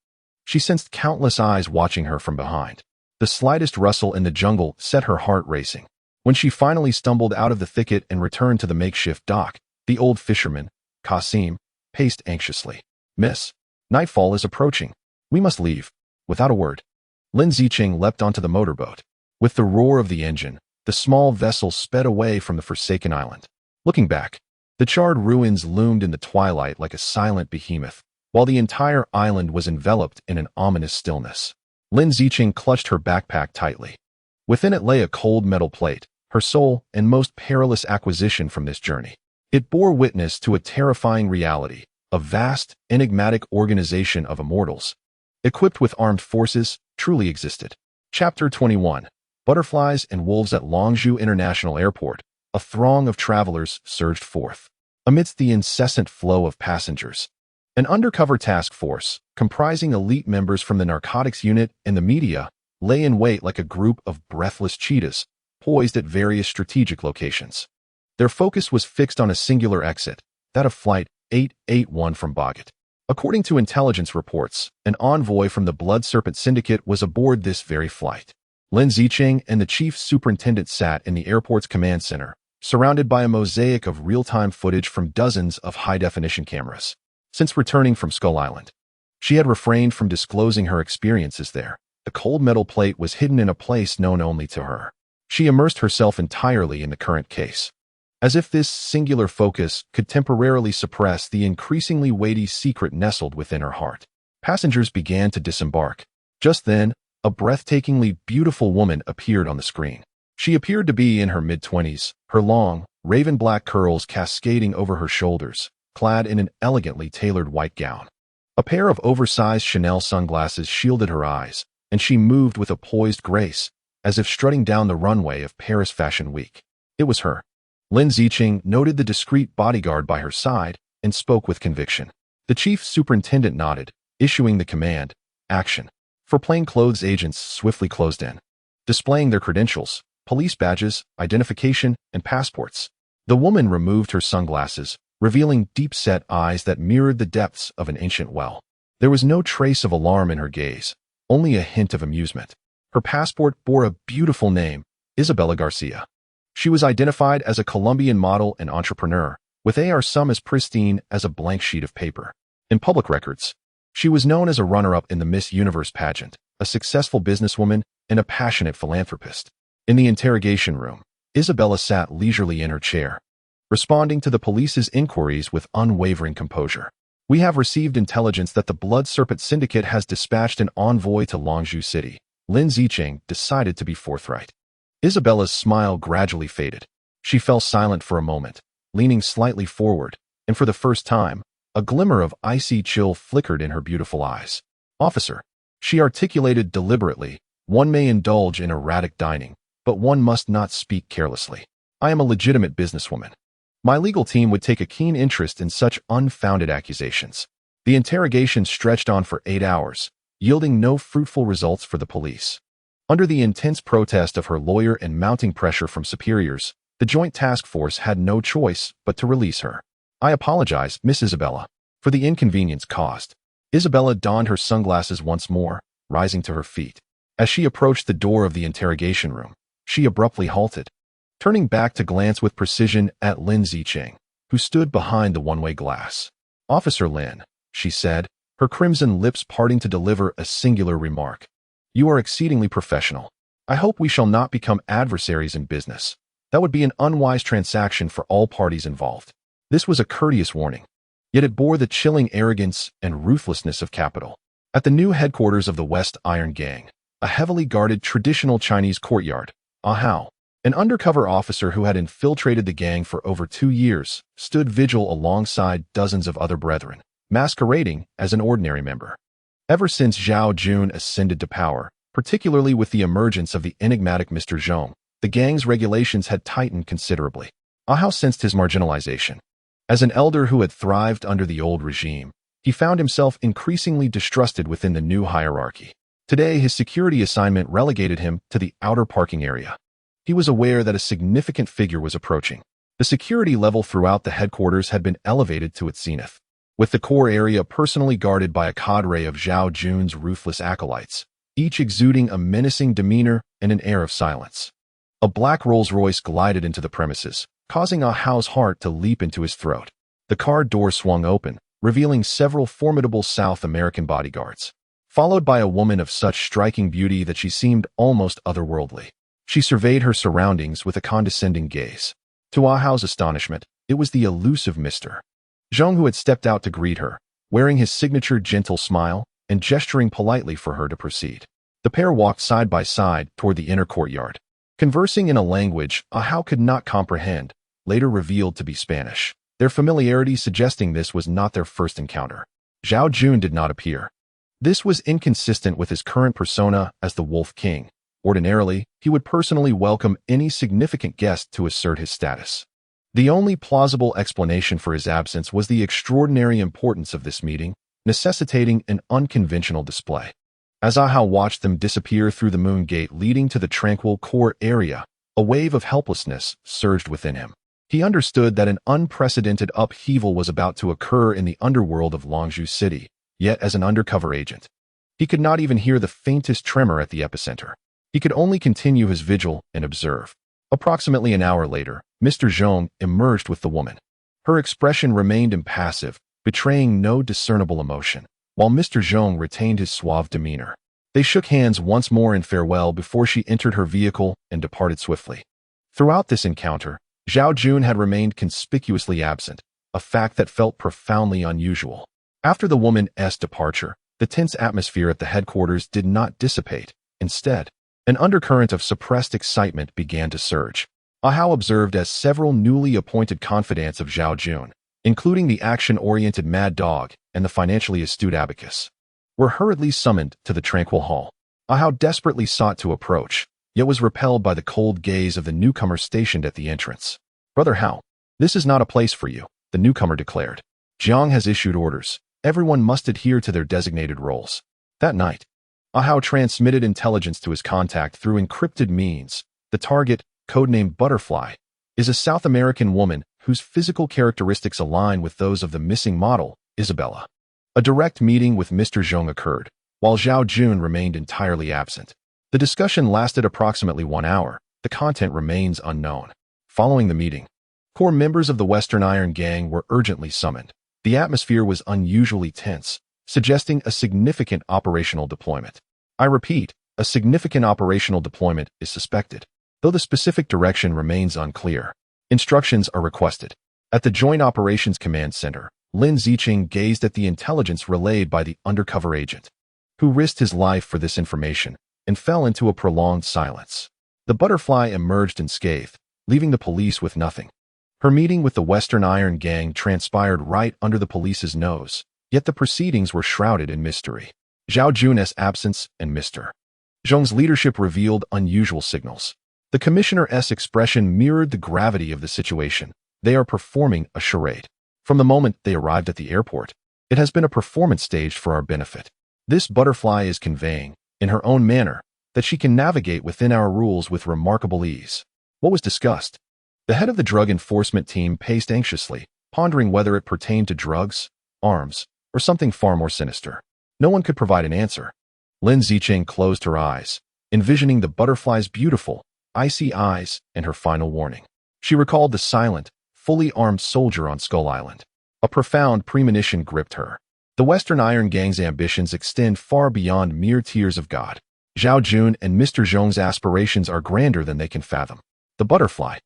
she sensed countless eyes watching her from behind. The slightest rustle in the jungle set her heart racing. When she finally stumbled out of the thicket and returned to the makeshift dock, the old fisherman, Qasim, paced anxiously. "Miss, nightfall is approaching. We must leave." Without a word, Lin Zicheng leapt onto the motorboat. With the roar of the engine, the small vessel sped away from the forsaken island. Looking back, the charred ruins loomed in the twilight like a silent behemoth, while the entire island was enveloped in an ominous stillness. Lin Zicheng clutched her backpack tightly. Within it lay a cold metal plate, her sole and most perilous acquisition from this journey. It bore witness to a terrifying reality, a vast, enigmatic organization of immortals, equipped with armed forces, truly existed. Chapter 21. Butterflies and wolves at Longzhou International Airport. A throng of travelers surged forth. Amidst the incessant flow of passengers, an undercover task force, comprising elite members from the narcotics unit and the media, lay in wait like a group of breathless cheetahs, poised at various strategic locations. Their focus was fixed on a singular exit, that of Flight 881 from Bagat. According to intelligence reports, an envoy from the Blood Serpent Syndicate was aboard this very flight. Lin Zicheng and the chief superintendent sat in the airport's command center, surrounded by a mosaic of real-time footage from dozens of high-definition cameras. Since returning from Skull Island, she had refrained from disclosing her experiences there. The cold metal plate was hidden in a place known only to her. She immersed herself entirely in the current case, as if this singular focus could temporarily suppress the increasingly weighty secret nestled within her heart. Passengers began to disembark. Just then, a breathtakingly beautiful woman appeared on the screen. She appeared to be in her mid-20s, her long, raven-black curls cascading over her shoulders, clad in an elegantly tailored white gown. A pair of oversized Chanel sunglasses shielded her eyes, and she moved with a poised grace, as if strutting down the runway of Paris Fashion Week. It was her. Lin Zicheng noted the discreet bodyguard by her side and spoke with conviction. The chief superintendent nodded, issuing the command, "Action." For plainclothes agents swiftly closed in, displaying their credentials, police badges, identification, and passports. The woman removed her sunglasses, revealing deep-set eyes that mirrored the depths of an ancient well. There was no trace of alarm in her gaze, only a hint of amusement. Her passport bore a beautiful name, Isabella Garcia. She was identified as a Colombian model and entrepreneur, with AR sum as pristine as a blank sheet of paper. In public records, she was known as a runner-up in the Miss Universe pageant, a successful businesswoman, and a passionate philanthropist. In the interrogation room, Isabella sat leisurely in her chair, responding to the police's inquiries with unwavering composure. "We have received intelligence that the Blood Serpent Syndicate has dispatched an envoy to Longzhou City." Lin Zicheng decided to be forthright. Isabella's smile gradually faded. She fell silent for a moment, leaning slightly forward, and for the first time, a glimmer of icy chill flickered in her beautiful eyes. "Officer," she articulated deliberately, "one may indulge in erratic dining, but one must not speak carelessly. I am a legitimate businesswoman. My legal team would take a keen interest in such unfounded accusations. The interrogation stretched on for 8 hours, yielding no fruitful results for the police. Under the intense protest of her lawyer and mounting pressure from superiors, the Joint Task Force had no choice but to release her. I apologize, Miss Isabella, for the inconvenience caused. Isabella donned her sunglasses once more, rising to her feet. As she approached the door of the interrogation room, she abruptly halted, turning back to glance with precision at Lin Zicheng, who stood behind the one-way glass. Officer Lin, she said, her crimson lips parting to deliver a singular remark. You are exceedingly professional. I hope we shall not become adversaries in business. That would be an unwise transaction for all parties involved. This was a courteous warning, yet it bore the chilling arrogance and ruthlessness of capital. At the new headquarters of the West Iron Gang, a heavily guarded traditional Chinese courtyard, Ahao, an undercover officer who had infiltrated the gang for over 2 years, stood vigil alongside dozens of other brethren, masquerading as an ordinary member. Ever since Zhao Jun ascended to power, particularly with the emergence of the enigmatic Mr. Zhong, the gang's regulations had tightened considerably. Ahao sensed his marginalization. As an elder who had thrived under the old regime, he found himself increasingly distrusted within the new hierarchy. Today, his security assignment relegated him to the outer parking area. He was aware that a significant figure was approaching. The security level throughout the headquarters had been elevated to its zenith, with the core area personally guarded by a cadre of Zhao Jun's ruthless acolytes, each exuding a menacing demeanor and an air of silence. A black Rolls-Royce glided into the premises, causing Ahao's heart to leap into his throat. The car door swung open, revealing several formidable South American bodyguards, followed by a woman of such striking beauty that she seemed almost otherworldly. She surveyed her surroundings with a condescending gaze. To Ahao's astonishment, it was the elusive Mr. Zhong who had stepped out to greet her, wearing his signature gentle smile and gesturing politely for her to proceed. The pair walked side by side toward the inner courtyard, conversing in a language Ahao could not comprehend, later revealed to be Spanish, their familiarity suggesting this was not their first encounter. Zhao Jun did not appear. This was inconsistent with his current persona as the Wolf King. Ordinarily, he would personally welcome any significant guest to assert his status. The only plausible explanation for his absence was the extraordinary importance of this meeting, necessitating an unconventional display. As Ahao watched them disappear through the moon gate leading to the tranquil core area, a wave of helplessness surged within him. He understood that an unprecedented upheaval was about to occur in the underworld of Longzhou City, yet as an undercover agent, he could not even hear the faintest tremor at the epicenter. He could only continue his vigil and observe. Approximately an hour later, Mr. Zhong emerged with the woman. Her expression remained impassive, betraying no discernible emotion, while Mr. Zhong retained his suave demeanor. They shook hands once more in farewell before she entered her vehicle and departed swiftly. Throughout this encounter, Zhao Jun had remained conspicuously absent, a fact that felt profoundly unusual. After the woman's departure, the tense atmosphere at the headquarters did not dissipate. Instead, an undercurrent of suppressed excitement began to surge. Ahao observed as several newly appointed confidants of Zhao Jun, including the action-oriented Mad Dog and the financially astute Abacus, were hurriedly summoned to the tranquil hall. Ahao desperately sought to approach, yet was repelled by the cold gaze of the newcomer stationed at the entrance. "Brother Hao, this is not a place for you," the newcomer declared. "Jiang has issued orders. Everyone must adhere to their designated roles." That night, Ahao transmitted intelligence to his contact through encrypted means. The target, codenamed Butterfly, is a South American woman whose physical characteristics align with those of the missing model, Isabella. A direct meeting with Mr. Zhong occurred, while Zhao Jun remained entirely absent. The discussion lasted approximately 1 hour. The content remains unknown. Following the meeting, core members of the Western Iron Gang were urgently summoned. The atmosphere was unusually tense, suggesting a significant operational deployment. I repeat, a significant operational deployment is suspected, though the specific direction remains unclear. Instructions are requested. At the Joint Operations Command Center, Lin Zicheng gazed at the intelligence relayed by the undercover agent, who risked his life for this information, and fell into a prolonged silence. The Butterfly emerged unscathed, leaving the police with nothing. Her meeting with the Western Iron Gang transpired right under the police's nose, yet the proceedings were shrouded in mystery. Zhao Jun's absence and Mr. Zhong's leadership revealed unusual signals. The commissioner's expression mirrored the gravity of the situation, They are performing a charade. From the moment they arrived at the airport, it has been a performance staged for our benefit. This butterfly is conveying, in her own manner, that she can navigate within our rules with remarkable ease. What was discussed? The head of the drug enforcement team paced anxiously, pondering whether it pertained to drugs, arms, or something far more sinister. No one could provide an answer. Lin Zicheng closed her eyes, envisioning the butterfly's beautiful, icy eyes and her final warning. She recalled the silent, fully armed soldier on Skull Island. A profound premonition gripped her. The Western Iron Gang's ambitions extend far beyond mere tears of God. Zhao Jun and Mr. Zhong's aspirations are grander than they can fathom. The butterfly,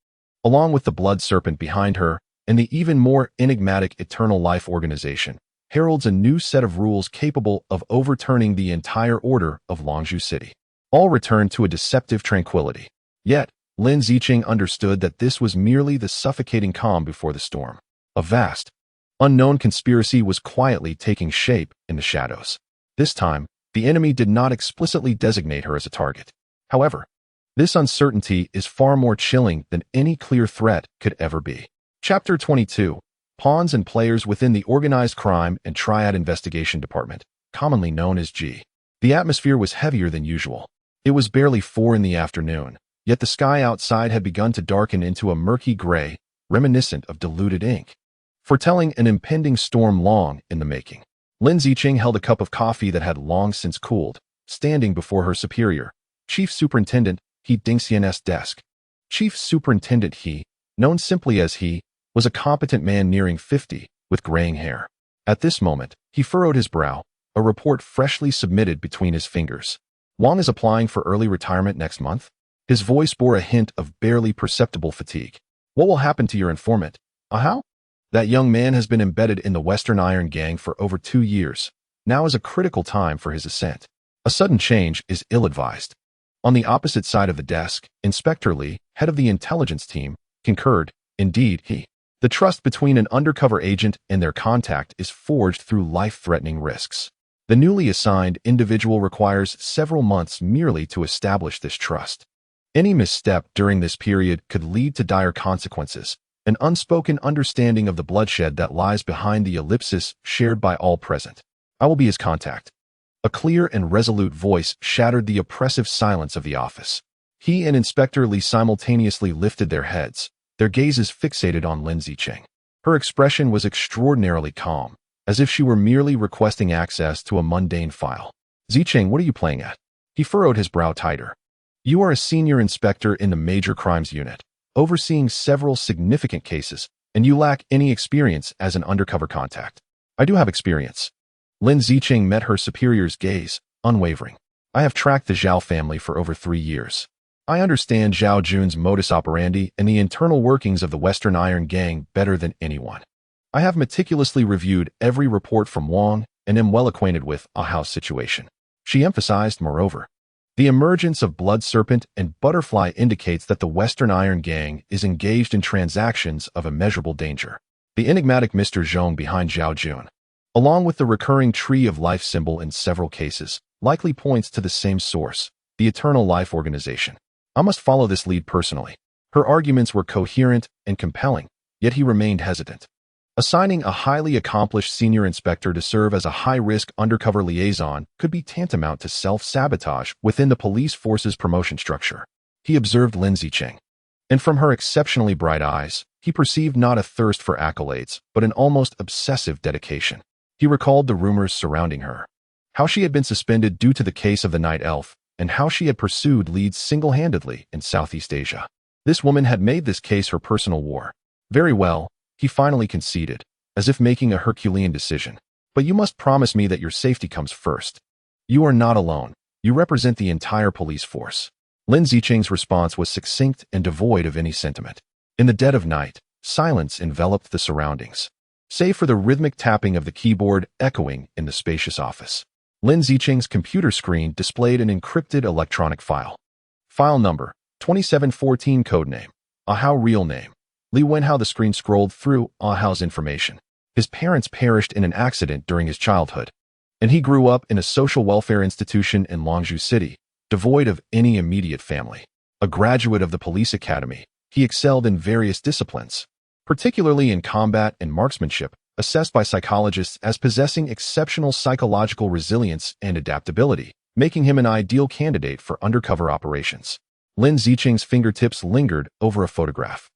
along with the blood serpent behind her, and the even more enigmatic Eternal Life Organization, heralds a new set of rules capable of overturning the entire order of Longzhou City. All returned to a deceptive tranquility. Yet, Lin Zicheng understood that this was merely the suffocating calm before the storm. A vast, unknown conspiracy was quietly taking shape in the shadows. This time, the enemy did not explicitly designate her as a target. However, this uncertainty is far more chilling than any clear threat could ever be. Chapter 22. Pawns and Players within the Organized Crime and Triad Investigation Department, commonly known as G. The atmosphere was heavier than usual. It was barely 4 in the afternoon, yet the sky outside had begun to darken into a murky gray, reminiscent of diluted ink, foretelling an impending storm long in the making. Lin Zicheng held a cup of coffee that had long since cooled, standing before her superior, Chief Superintendent He Dingxian's desk. Chief Superintendent He, known simply as He, was a competent man nearing 50, with graying hair. At this moment, he furrowed his brow, a report freshly submitted between his fingers. Wang is applying for early retirement next month? His voice bore a hint of barely perceptible fatigue. What will happen to your informant? How? That young man has been embedded in the Western Iron Gang for over 2 years. Now is a critical time for his ascent. A sudden change is ill-advised. On the opposite side of the desk, Inspector Li, head of the intelligence team, concurred. Indeed, the trust between an undercover agent and their contact is forged through life-threatening risks. The newly assigned individual requires several months merely to establish this trust. Any misstep during this period could lead to dire consequences, an unspoken understanding of the bloodshed that lies behind the ellipsis shared by all present. I will be his contact. A clear and resolute voice shattered the oppressive silence of the office. He and Inspector Li simultaneously lifted their heads, their gazes fixated on Lin Zicheng. Her expression was extraordinarily calm, as if she were merely requesting access to a mundane file. Zicheng, what are you playing at? He furrowed his brow tighter. You are a senior inspector in the Major Crimes Unit, overseeing several significant cases, and you lack any experience as an undercover contact. I do have experience. Lin Zicheng met her superior's gaze, unwavering. I have tracked the Zhao family for over 3 years. I understand Zhao Jun's modus operandi and the internal workings of the Western Iron Gang better than anyone. I have meticulously reviewed every report from Wang and am well acquainted with Ahao's situation. She emphasized, moreover, the emergence of Blood Serpent and Butterfly indicates that the Western Iron Gang is engaged in transactions of immeasurable danger. The enigmatic Mr. Zhong behind Zhao Jun, along with the recurring Tree of Life symbol in several cases, likely points to the same source, the Eternal Life Organization. I must follow this lead personally. Her arguments were coherent and compelling, yet he remained hesitant. Assigning a highly accomplished senior inspector to serve as a high-risk undercover liaison could be tantamount to self-sabotage within the police force's promotion structure. He observed Lin Zicheng, and from her exceptionally bright eyes, he perceived not a thirst for accolades, but an almost obsessive dedication. He recalled the rumors surrounding her, how she had been suspended due to the case of the Night Elf, and how she had pursued leads single-handedly in Southeast Asia. This woman had made this case her personal war. Very well, he finally conceded, as if making a Herculean decision. But you must promise me that your safety comes first. You are not alone. You represent the entire police force. Lin Zicheng's response was succinct and devoid of any sentiment. In the dead of night, silence enveloped the surroundings, save for the rhythmic tapping of the keyboard echoing in the spacious office. Lin Zicheng's computer screen displayed an encrypted electronic file. File number, 2714 codename, Ahao real name. Li Wenhao. The screen scrolled through Ahao's information. His parents perished in an accident during his childhood, and he grew up in a social welfare institution in Longzhou City, devoid of any immediate family. A graduate of the police academy, he excelled in various disciplines, particularly in combat and marksmanship, assessed by psychologists as possessing exceptional psychological resilience and adaptability, making him an ideal candidate for undercover operations. Lin Zicheng's fingertips lingered over a photograph.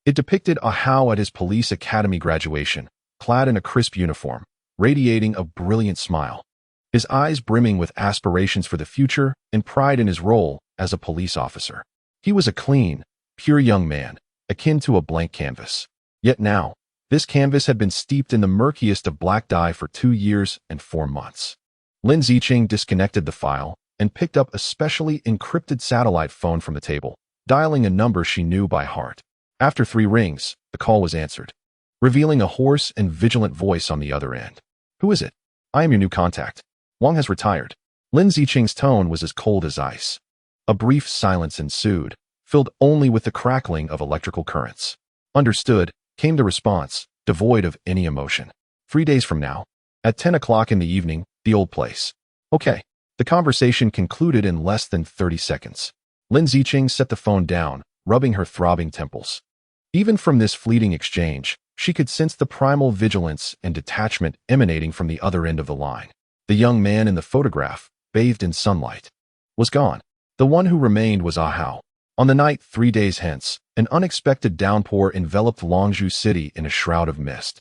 It depicted Ahao at his police academy graduation, clad in a crisp uniform, radiating a brilliant smile. His eyes brimming with aspirations for the future and pride in his role as a police officer. He was a clean, pure young man, akin to a blank canvas. Yet now, this canvas had been steeped in the murkiest of black dye for 2 years and 4 months. Lin Zicheng disconnected the file and picked up a specially encrypted satellite phone from the table, dialing a number she knew by heart. After 3 rings, the call was answered, revealing a hoarse and vigilant voice on the other end. "Who is it?" "I am your new contact. Wang has retired." Lin Zicheng's tone was as cold as ice. A brief silence ensued, filled only with the crackling of electrical currents. "Understood," came the response, devoid of any emotion. 3 days from now, at 10 o'clock in the evening, the old place." "Okay." The conversation concluded in less than 30 seconds. Lin Zicheng set the phone down, rubbing her throbbing temples. Even from this fleeting exchange, she could sense the primal vigilance and detachment emanating from the other end of the line. The young man in the photograph, bathed in sunlight, was gone. The one who remained was Ahao. On the night 3 days hence, an unexpected downpour enveloped Longzhou City in a shroud of mist.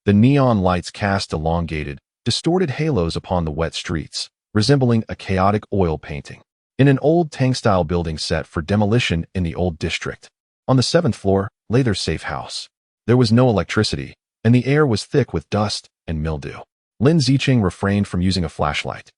The neon lights cast elongated, distorted halos upon the wet streets, resembling a chaotic oil painting. In an old Tang-style building set for demolition in the old district, on the 7th floor, lay their safe house. There was no electricity, and the air was thick with dust and mildew. Lin Zicheng refrained from using a flashlight,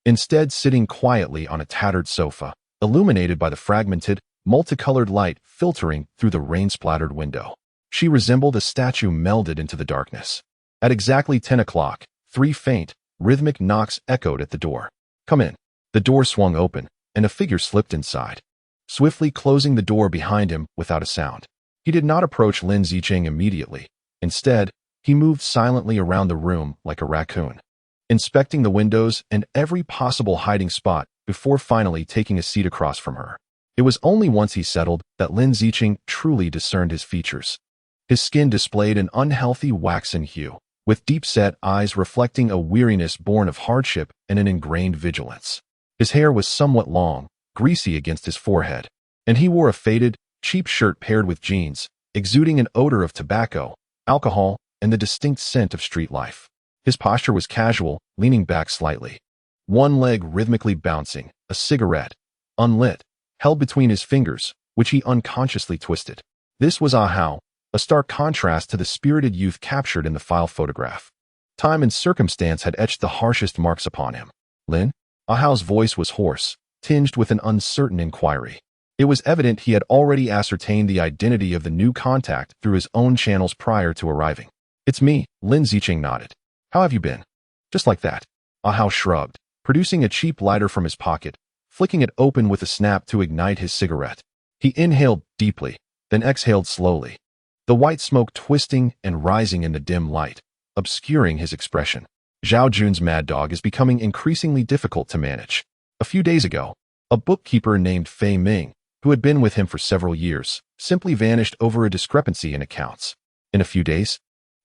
instead sitting quietly on a tattered sofa, illuminated by the fragmented, multicolored light filtering through the rain-splattered window. She resembled a statue melded into the darkness. At exactly 10 o'clock, 3 faint, rhythmic knocks echoed at the door. "Come in." The door swung open, and a figure slipped inside, swiftly closing the door behind him without a sound. He did not approach Lin Zicheng immediately. Instead, he moved silently around the room like a raccoon, inspecting the windows and every possible hiding spot before finally taking a seat across from her. It was only once he settled that Lin Zicheng truly discerned his features. His skin displayed an unhealthy waxen hue, with deep-set eyes reflecting a weariness born of hardship and an ingrained vigilance. His hair was somewhat long, greasy against his forehead, and he wore a faded, cheap shirt paired with jeans, exuding an odor of tobacco, alcohol, and the distinct scent of street life. His posture was casual, leaning back slightly, one leg rhythmically bouncing, a cigarette, unlit, held between his fingers, which he unconsciously twisted. This was Ahao, a stark contrast to the spirited youth captured in the file photograph. Time and circumstance had etched the harshest marks upon him. "Lin?" Ahao's voice was hoarse, tinged with an uncertain inquiry. It was evident he had already ascertained the identity of the new contact through his own channels prior to arriving. "It's me," Lin Zicheng nodded. "How have you been?" "Just like that." Ahao shrugged, producing a cheap lighter from his pocket, flicking it open with a snap to ignite his cigarette. He inhaled deeply, then exhaled slowly, the white smoke twisting and rising in the dim light, obscuring his expression. "Zhao Jun's mad dog is becoming increasingly difficult to manage. A few days ago, a bookkeeper named Fei Ming, who had been with him for several years, simply vanished over a discrepancy in accounts. In a few days,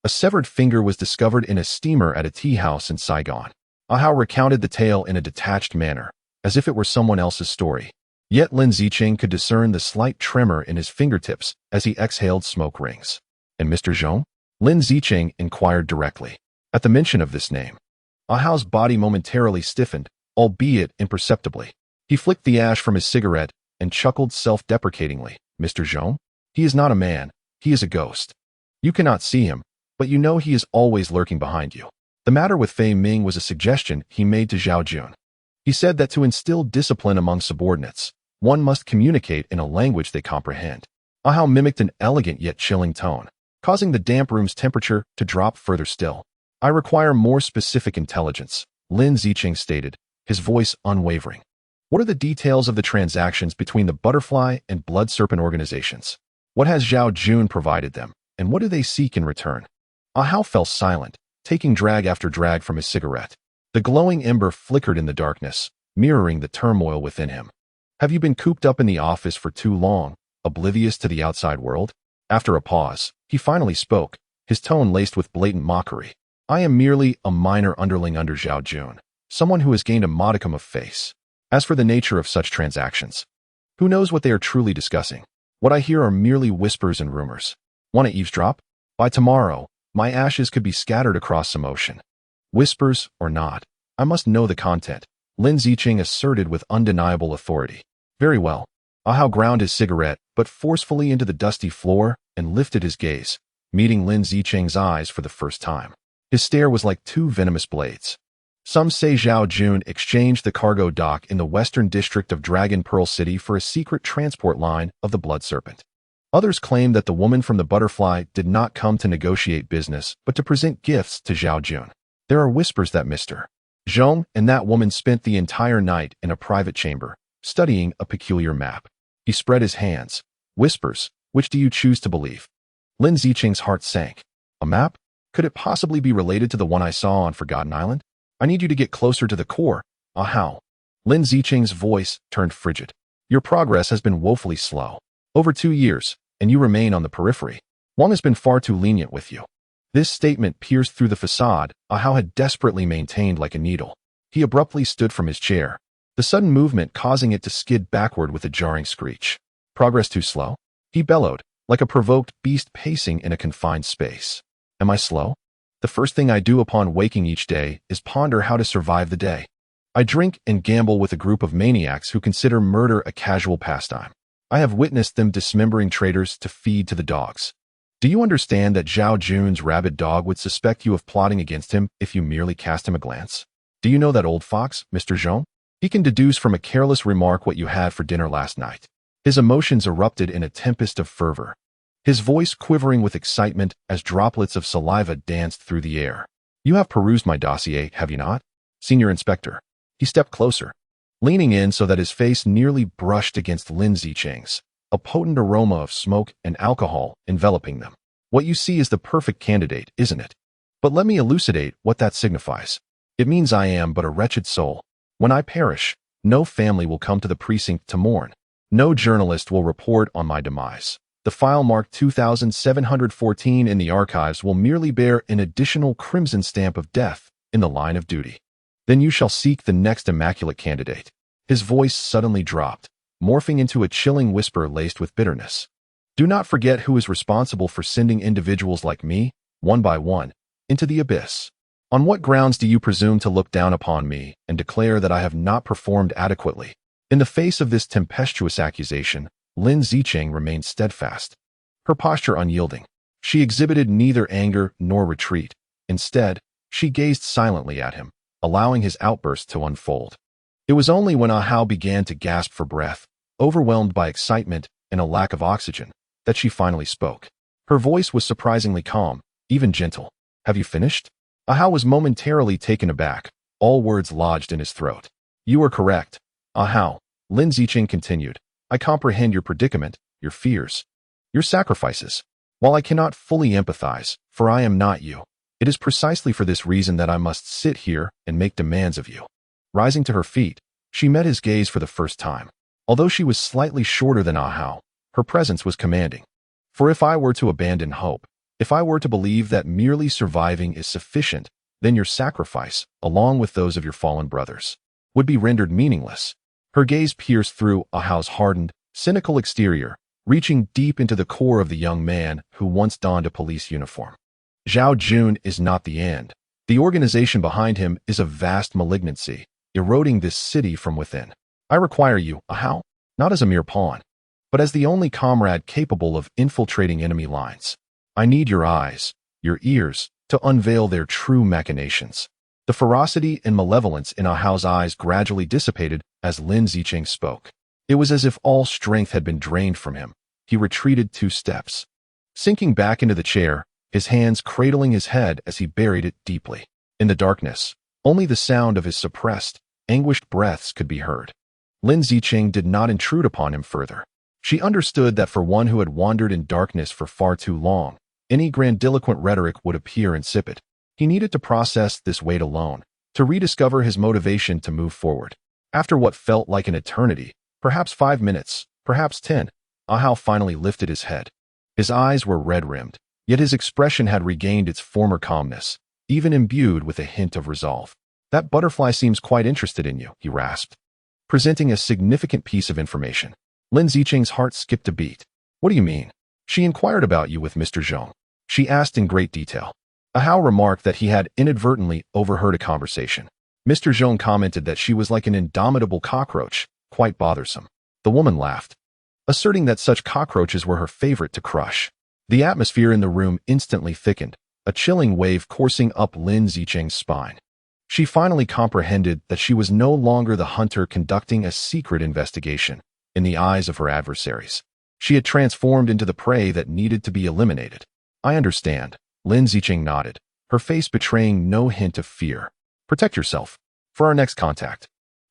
a severed finger was discovered in a steamer at a tea house in Saigon." Ahao recounted the tale in a detached manner, as if it were someone else's story. Yet Lin Zicheng could discern the slight tremor in his fingertips as he exhaled smoke rings. "And Mr. Zhong?" Lin Zicheng inquired directly. At the mention of this name, Ahao's body momentarily stiffened, albeit imperceptibly. He flicked the ash from his cigarette and chuckled self-deprecatingly. "Mr. Zhong? He is not a man, he is a ghost. You cannot see him, but you know he is always lurking behind you." The matter with Fei Ming was a suggestion he made to Zhao Jun. He said that to instill discipline among subordinates, one must communicate in a language they comprehend. Ahao mimicked an elegant yet chilling tone, causing the damp room's temperature to drop further still. "I require more specific intelligence," Lin Zicheng stated, his voice unwavering. "What are the details of the transactions between the Butterfly and Blood Serpent organizations? What has Zhao Jun provided them, and what do they seek in return?" Ahao fell silent, taking drag after drag from his cigarette. The glowing ember flickered in the darkness, mirroring the turmoil within him. "Have you been cooped up in the office for too long, oblivious to the outside world?" After a pause, he finally spoke, his tone laced with blatant mockery. I am merely a minor underling under Zhao Jun, someone who has gained a modicum of face. As for the nature of such transactions, who knows what they are truly discussing? What I hear are merely whispers and rumors. Want to eavesdrop? By tomorrow, my ashes could be scattered across some ocean. Whispers or not, I must know the content, Lin Zicheng asserted with undeniable authority. Very well. Ahau ground his cigarette, but forcefully into the dusty floor, and lifted his gaze, meeting Lin Zicheng's eyes for the first time. His stare was like two venomous blades. Some say Zhao Jun exchanged the cargo dock in the western district of Dragon Pearl City for a secret transport line of the Blood Serpent. Others claim that the woman from the Butterfly did not come to negotiate business, but to present gifts to Zhao Jun. There are whispers that Mr. Zhong and that woman spent the entire night in a private chamber, studying a peculiar map. He spread his hands. Whispers, which do you choose to believe? Lin Zicheng's heart sank. A map? Could it possibly be related to the one I saw on Forgotten Island? I need you to get closer to the core. How? Lin Zicheng's voice turned frigid. Your progress has been woefully slow. Over 2 years, and you remain on the periphery. Wang has been far too lenient with you. This statement pierced through the facade Ahau had desperately maintained like a needle. He abruptly stood from his chair, the sudden movement causing it to skid backward with a jarring screech. Progress too slow? He bellowed, like a provoked beast pacing in a confined space. Am I slow? The first thing I do upon waking each day is ponder how to survive the day. I drink and gamble with a group of maniacs who consider murder a casual pastime. I have witnessed them dismembering traitors to feed to the dogs. Do you understand that Zhao Jun's rabid dog would suspect you of plotting against him if you merely cast him a glance? Do you know that old fox, Mr. Zhong? He can deduce from a careless remark what you had for dinner last night. His emotions erupted in a tempest of fervor, his voice quivering with excitement as droplets of saliva danced through the air. You have perused my dossier, have you not? Senior Inspector. He stepped closer, leaning in so that his face nearly brushed against Lin Zicheng's, a potent aroma of smoke and alcohol enveloping them. What you see is the perfect candidate, isn't it? But let me elucidate what that signifies. It means I am but a wretched soul. When I perish, no family will come to the precinct to mourn. No journalist will report on my demise. The file marked 2714 in the archives will merely bear an additional crimson stamp of death in the line of duty. Then you shall seek the next immaculate candidate. His voice suddenly dropped, morphing into a chilling whisper laced with bitterness. Do not forget who is responsible for sending individuals like me, one by one, into the abyss. On what grounds do you presume to look down upon me and declare that I have not performed adequately? In the face of this tempestuous accusation, Lin Zicheng remained steadfast, her posture unyielding. She exhibited neither anger nor retreat. Instead, she gazed silently at him, allowing his outburst to unfold. It was only when Ahau began to gasp for breath, overwhelmed by excitement and a lack of oxygen, that she finally spoke. Her voice was surprisingly calm, even gentle. Have you finished? Ahau was momentarily taken aback, all words lodged in his throat. You are correct. Ahau, Lin Zicheng continued. I comprehend your predicament, your fears, your sacrifices. While I cannot fully empathize, for I am not you, it is precisely for this reason that I must sit here and make demands of you. Rising to her feet, she met his gaze for the first time. Although she was slightly shorter than Ahau, her presence was commanding. For if I were to abandon hope, if I were to believe that merely surviving is sufficient, then your sacrifice, along with those of your fallen brothers, would be rendered meaningless. Her gaze pierced through Ahau's hardened, cynical exterior, reaching deep into the core of the young man who once donned a police uniform. Zhao Jun is not the end. The organization behind him is a vast malignancy, eroding this city from within. I require you, Ahau, not as a mere pawn, but as the only comrade capable of infiltrating enemy lines. I need your eyes, your ears, to unveil their true machinations. The ferocity and malevolence in Ahau's eyes gradually dissipated as Lin Zicheng spoke. It was as if all strength had been drained from him. He retreated 2 steps, sinking back into the chair, his hands cradling his head as he buried it deeply. In the darkness, only the sound of his suppressed, anguished breaths could be heard. Lin Zicheng did not intrude upon him further. She understood that for one who had wandered in darkness for far too long, any grandiloquent rhetoric would appear insipid. He needed to process this weight alone, to rediscover his motivation to move forward. After what felt like an eternity, perhaps 5 minutes, perhaps 10, Ahau finally lifted his head. His eyes were red-rimmed, yet his expression had regained its former calmness, even imbued with a hint of resolve. "That butterfly seems quite interested in you," he rasped, presenting a significant piece of information. Lin Zicheng's heart skipped a beat. "What do you mean?" "She inquired about you with Mr. Zhong," she asked in great detail. Ahau remarked that he had inadvertently overheard a conversation. Mr. Zhong commented that she was like an indomitable cockroach, quite bothersome. The woman laughed, asserting that such cockroaches were her favorite to crush. The atmosphere in the room instantly thickened, a chilling wave coursing up Lin Zicheng's spine. She finally comprehended that she was no longer the hunter conducting a secret investigation. In the eyes of her adversaries, she had transformed into the prey that needed to be eliminated. "I understand," Lin Zicheng nodded, her face betraying no hint of fear. "Protect yourself. For our next contact,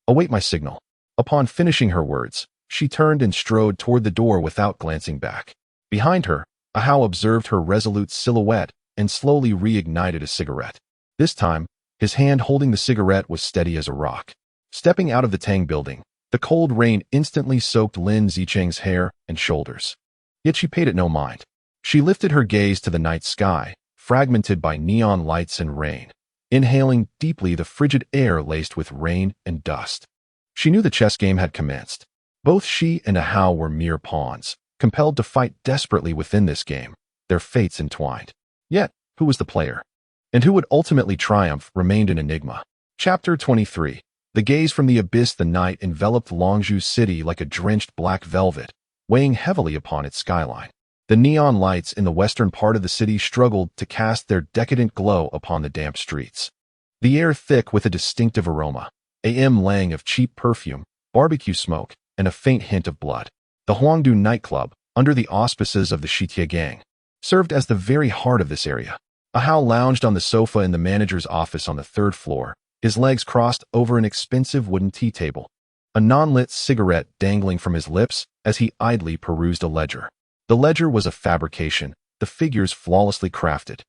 await my signal." Upon finishing her words, she turned and strode toward the door without glancing back. Behind her, Ahau observed her resolute silhouette and slowly reignited a cigarette. This time, his hand holding the cigarette was steady as a rock. Stepping out of the Tang building, the cold rain instantly soaked Lin Zicheng's hair and shoulders. Yet she paid it no mind. She lifted her gaze to the night sky, fragmented by neon lights and rain, inhaling deeply the frigid air laced with rain and dust. She knew the chess game had commenced. Both she and Ahau were mere pawns, compelled to fight desperately within this game, their fates entwined. Yet, who was the player? And who would ultimately triumph remained an enigma. Chapter 23. The gaze from the abyss. The night enveloped Longzhou City like a drenched black velvet, weighing heavily upon its skyline. The neon lights in the western part of the city struggled to cast their decadent glow upon the damp streets. The air thick with a distinctive aroma, lang of cheap perfume, barbecue smoke, and a faint hint of blood. The Huangdu nightclub, under the auspices of the Shitia gang, served as the very heart of this area. Ahau lounged on the sofa in the manager's office on the third floor, his legs crossed over an expensive wooden tea table, a non-lit cigarette dangling from his lips as he idly perused a ledger. The ledger was a fabrication, the figures flawlessly crafted,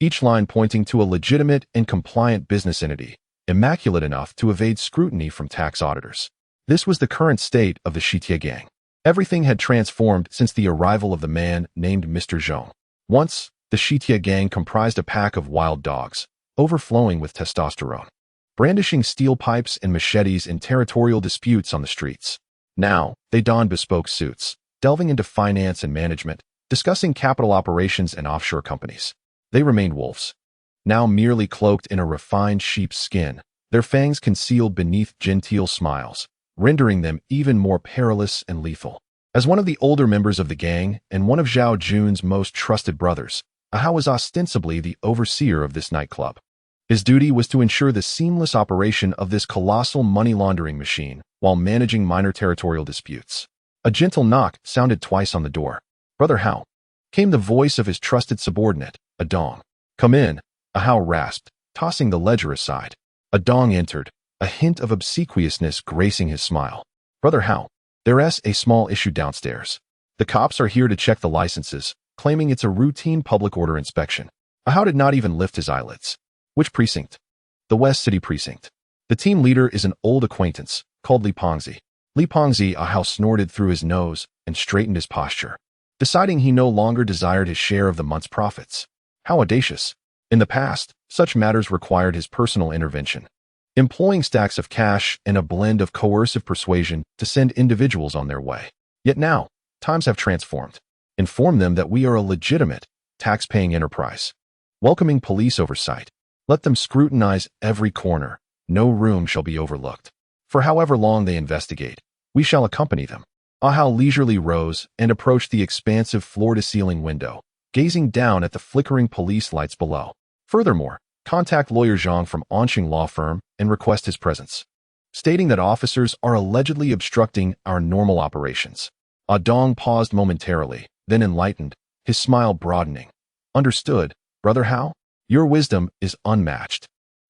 each line pointing to a legitimate and compliant business entity, immaculate enough to evade scrutiny from tax auditors. This was the current state of the Shitia gang. Everything had transformed since the arrival of the man named Mr. Zhong. Once, the Shitia gang comprised a pack of wild dogs, overflowing with testosterone, brandishing steel pipes and machetes in territorial disputes on the streets. Now, they donned bespoke suits, delving into finance and management, discussing capital operations and offshore companies. They remained wolves, now merely cloaked in a refined sheep's skin, their fangs concealed beneath genteel smiles, rendering them even more perilous and lethal. As one of the older members of the gang and one of Zhao Jun's most trusted brothers, Ahau was ostensibly the overseer of this nightclub. His duty was to ensure the seamless operation of this colossal money laundering machine while managing minor territorial disputes. A gentle knock sounded twice on the door. "Brother Hao," came the voice of his trusted subordinate, Adong. "Come in," Ahau rasped, tossing the ledger aside. Adong entered, a hint of obsequiousness gracing his smile. "Brother Hao, there's a small issue downstairs. The cops are here to check the licenses, claiming it's a routine public order inspection." Ahau did not even lift his eyelids. "Which precinct?" "The West City Precinct. The team leader is an old acquaintance, called Li Pengzi." Li Pengzi, Ahau snorted through his nose and straightened his posture, deciding he no longer desired his share of the month's profits. How audacious. In the past, such matters required his personal intervention, employing stacks of cash and a blend of coercive persuasion to send individuals on their way. Yet now, times have transformed. Inform them that we are a legitimate, tax-paying enterprise, welcoming police oversight. Let them scrutinize every corner. No room shall be overlooked. For however long they investigate, we shall accompany them. Ahau leisurely rose and approached the expansive floor-to-ceiling window, gazing down at the flickering police lights below. Furthermore, contact lawyer Zhang from Onqing Law Firm and request his presence, stating that officers are allegedly obstructing our normal operations. Adong paused momentarily, then enlightened, his smile broadening. "Understood, Brother Hao. Your wisdom is unmatched.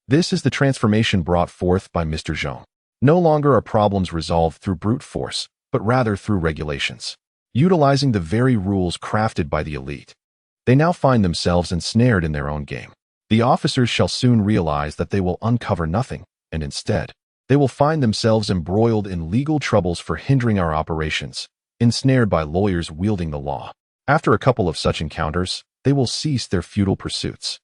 This is the transformation brought forth by Mr. Zhong. No longer are problems resolved through brute force, but rather through regulations. Utilizing the very rules crafted by the elite, they now find themselves ensnared in their own game. The officers shall soon realize that they will uncover nothing, and instead, they will find themselves embroiled in legal troubles for hindering our operations, ensnared by lawyers wielding the law. After a couple of such encounters, they will cease their futile pursuits.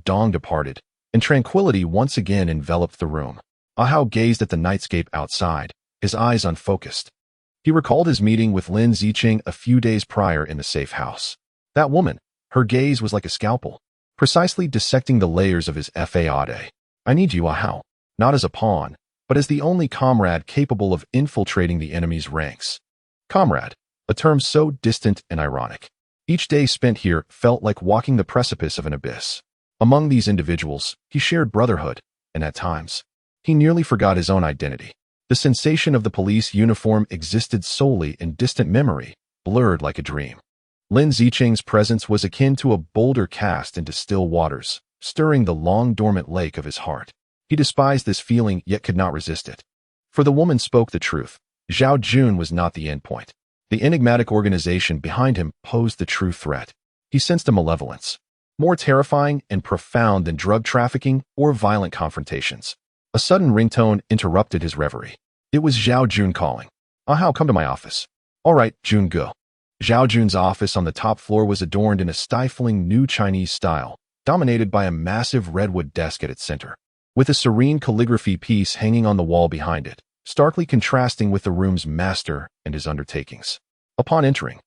Dong departed, and tranquility once again enveloped the room. Hao gazed at the nightscape outside, his eyes unfocused. He recalled his meeting with Lin Zicheng a few days prior in the safe house. That woman, her gaze was like a scalpel, precisely dissecting the layers of his faade. I need you, Hao, not as a pawn, but as the only comrade capable of infiltrating the enemy's ranks. Comrade, a term so distant and ironic. Each day spent here felt like walking the precipice of an abyss. Among these individuals, he shared brotherhood, and at times, he nearly forgot his own identity. The sensation of the police uniform existed solely in distant memory, blurred like a dream. Lin Zicheng's presence was akin to a boulder cast into still waters, stirring the long-dormant lake of his heart. He despised this feeling yet could not resist it. For the woman spoke the truth. Zhao Jun was not the endpoint. The enigmatic organization behind him posed the true threat. He sensed a malevolence, more terrifying and profound than drug trafficking or violent confrontations. A sudden ringtone interrupted his reverie. It was Zhao Jun calling. Hao, come to my office. All right, Jun, go. Zhao Jun's office on the top floor was adorned in a stifling new Chinese style, dominated by a massive redwood desk at its center, with a serene calligraphy piece hanging on the wall behind it, starkly contrasting with the room's master and his undertakings. Upon entering,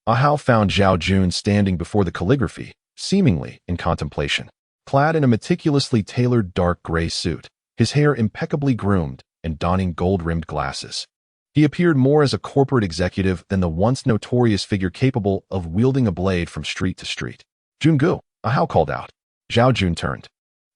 Hao found Zhao Jun standing before the calligraphy, seemingly in contemplation. Clad in a meticulously tailored dark gray suit, his hair impeccably groomed and donning gold-rimmed glasses. He appeared more as a corporate executive than the once notorious figure capable of wielding a blade from street to street. Jungu, Hao called out. Zhao Jun turned,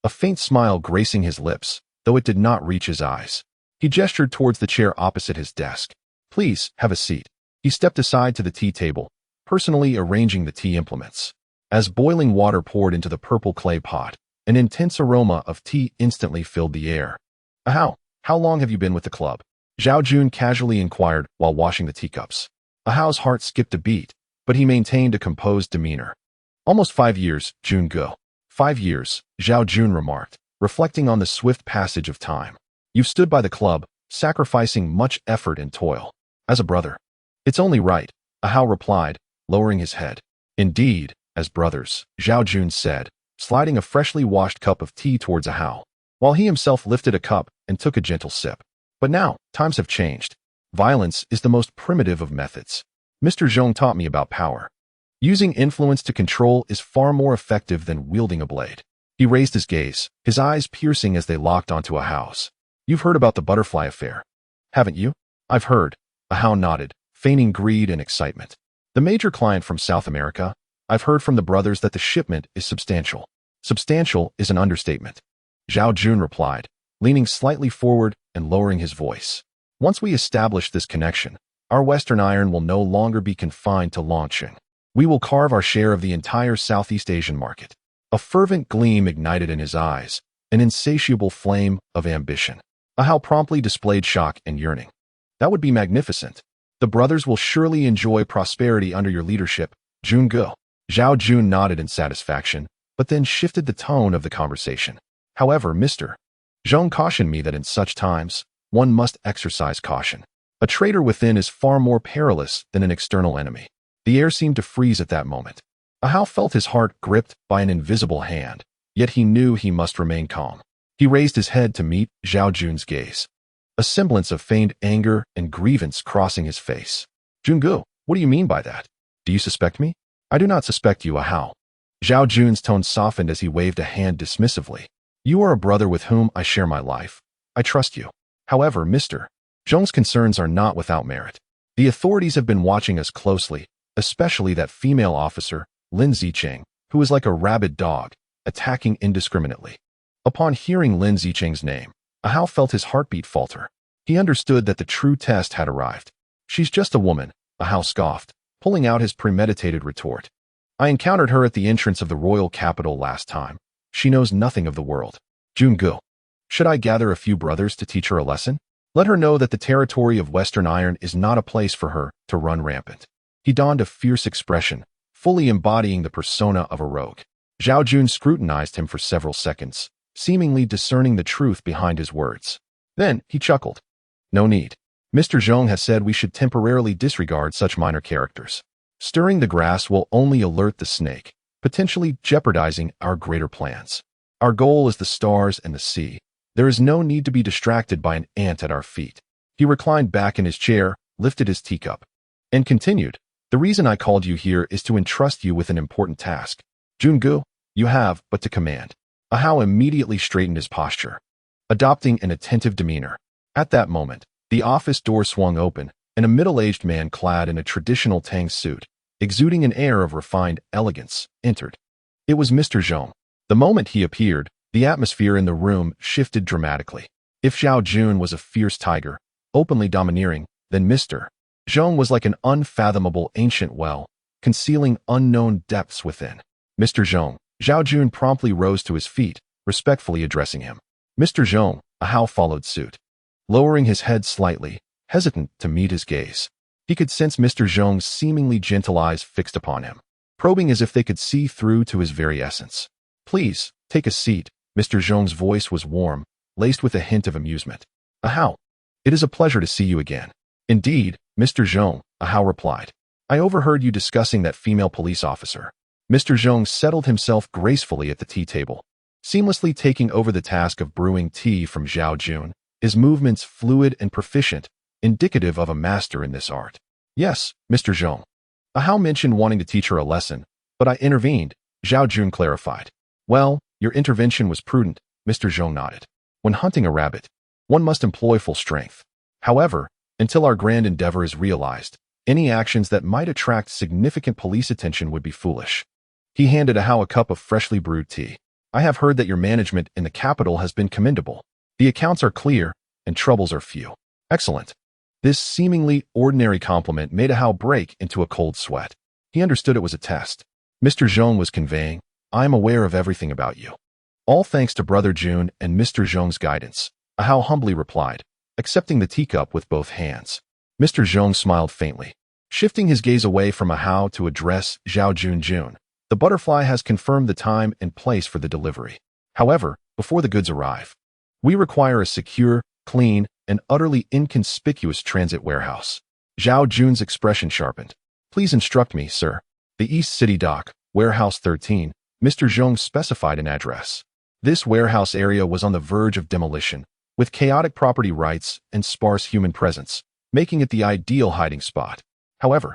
a faint smile gracing his lips, though it did not reach his eyes. He gestured towards the chair opposite his desk. Please, have a seat. He stepped aside to the tea table, personally arranging the tea implements. As boiling water poured into the purple clay pot, an intense aroma of tea instantly filled the air. How long have you been with the club? Zhao Jun casually inquired while washing the teacups. Hao's heart skipped a beat, but he maintained a composed demeanor. Almost 5 years, Jun go. 5 years, Zhao Jun remarked, reflecting on the swift passage of time. You've stood by the club, sacrificing much effort and toil. As a brother. It's only right, Hao replied, lowering his head. Indeed, as brothers, Zhao Jun said, sliding a freshly washed cup of tea towards Hao, while he himself lifted a cup and took a gentle sip. But now, times have changed. Violence is the most primitive of methods. Mr. Zhong taught me about power. Using influence to control is far more effective than wielding a blade. He raised his gaze, his eyes piercing as they locked onto Hao's. You've heard about the butterfly affair, haven't you? I've heard. Hao nodded, feigning greed and excitement. The major client from South America? I've heard from the brothers that the shipment is substantial. Substantial is an understatement. Zhao Jun replied, leaning slightly forward and lowering his voice. Once we establish this connection, our Western iron will no longer be confined to Longqing. We will carve our share of the entire Southeast Asian market. A fervent gleam ignited in his eyes, an insatiable flame of ambition. Hao promptly displayed shock and yearning. That would be magnificent. The brothers will surely enjoy prosperity under your leadership, Jun Go. Zhao Jun nodded in satisfaction, but then shifted the tone of the conversation. However, Mr. Zhong cautioned me that in such times, one must exercise caution. A traitor within is far more perilous than an external enemy. The air seemed to freeze at that moment. Hao felt his heart gripped by an invisible hand, yet he knew he must remain calm. He raised his head to meet Zhao Jun's gaze, a semblance of feigned anger and grievance crossing his face. Jungu, what do you mean by that? Do you suspect me? I do not suspect you, Hao. Zhao Jun's tone softened as he waved a hand dismissively. You are a brother with whom I share my life. I trust you. However, Mr. Zhong's concerns are not without merit. The authorities have been watching us closely, especially that female officer, Lin Zicheng, who is like a rabid dog, attacking indiscriminately. Upon hearing Lin Zicheng's name, Hao felt his heartbeat falter. He understood that the true test had arrived. She's just a woman, Hao scoffed, pulling out his premeditated retort. I encountered her at the entrance of the royal capital last time. She knows nothing of the world. Jungu. Should I gather a few brothers to teach her a lesson? Let her know that the territory of Western Iron is not a place for her to run rampant. He donned a fierce expression, fully embodying the persona of a rogue. Zhao Jun scrutinized him for several seconds, seemingly discerning the truth behind his words. Then he chuckled. No need. Mr. Zhong has said we should temporarily disregard such minor characters. Stirring the grass will only alert the snake, potentially jeopardizing our greater plans. Our goal is the stars and the sea. There is no need to be distracted by an ant at our feet. He reclined back in his chair, lifted his teacup, and continued. The reason I called you here is to entrust you with an important task. Jungu, you have but to command. Ahau immediately straightened his posture, adopting an attentive demeanor. At that moment, the office door swung open, and a middle-aged man clad in a traditional Tang suit, exuding an air of refined elegance, entered. It was Mr. Zhong. The moment he appeared, the atmosphere in the room shifted dramatically. If Zhao Jun was a fierce tiger, openly domineering, then Mr. Zhong was like an unfathomable ancient well, concealing unknown depths within. Mr. Zhong. Zhao Jun promptly rose to his feet, respectfully addressing him. Mr. Zhong. Ahau followed suit, lowering his head slightly, hesitant to meet his gaze. He could sense Mr. Zhong's seemingly gentle eyes fixed upon him, probing as if they could see through to his very essence. Please, take a seat. Mr. Zhong's voice was warm, laced with a hint of amusement. Ahau, it is a pleasure to see you again. Indeed, Mr. Zhong, Ahau replied. I overheard you discussing that female police officer. Mr. Zhong settled himself gracefully at the tea table, seamlessly taking over the task of brewing tea from Zhao Jun, his movements fluid and proficient, indicative of a master in this art. Yes, Mr. Zhong. Ahau mentioned wanting to teach her a lesson, but I intervened, Zhao Jun clarified. Well, your intervention was prudent, Mr. Zhong nodded. When hunting a rabbit, one must employ full strength. However, until our grand endeavor is realized, any actions that might attract significant police attention would be foolish. He handed Ahau a cup of freshly brewed tea. I have heard that your management in the capital has been commendable. The accounts are clear, and troubles are few. Excellent. This seemingly ordinary compliment made Ahau break into a cold sweat. He understood it was a test. Mr. Zhong was conveying, I am aware of everything about you. All thanks to Brother Jun and Mr. Zhong's guidance, Ahau humbly replied, accepting the teacup with both hands. Mr. Zhong smiled faintly, shifting his gaze away from Ahau to address Zhao Jun. The butterfly has confirmed the time and place for the delivery. However, before the goods arrive, we require a secure, clean, and utterly inconspicuous transit warehouse. Zhao Jun's expression sharpened. Please instruct me, sir. The East City Dock, Warehouse 13, Mr. Zhong specified an address. This warehouse area was on the verge of demolition, with chaotic property rights and sparse human presence, making it the ideal hiding spot. However,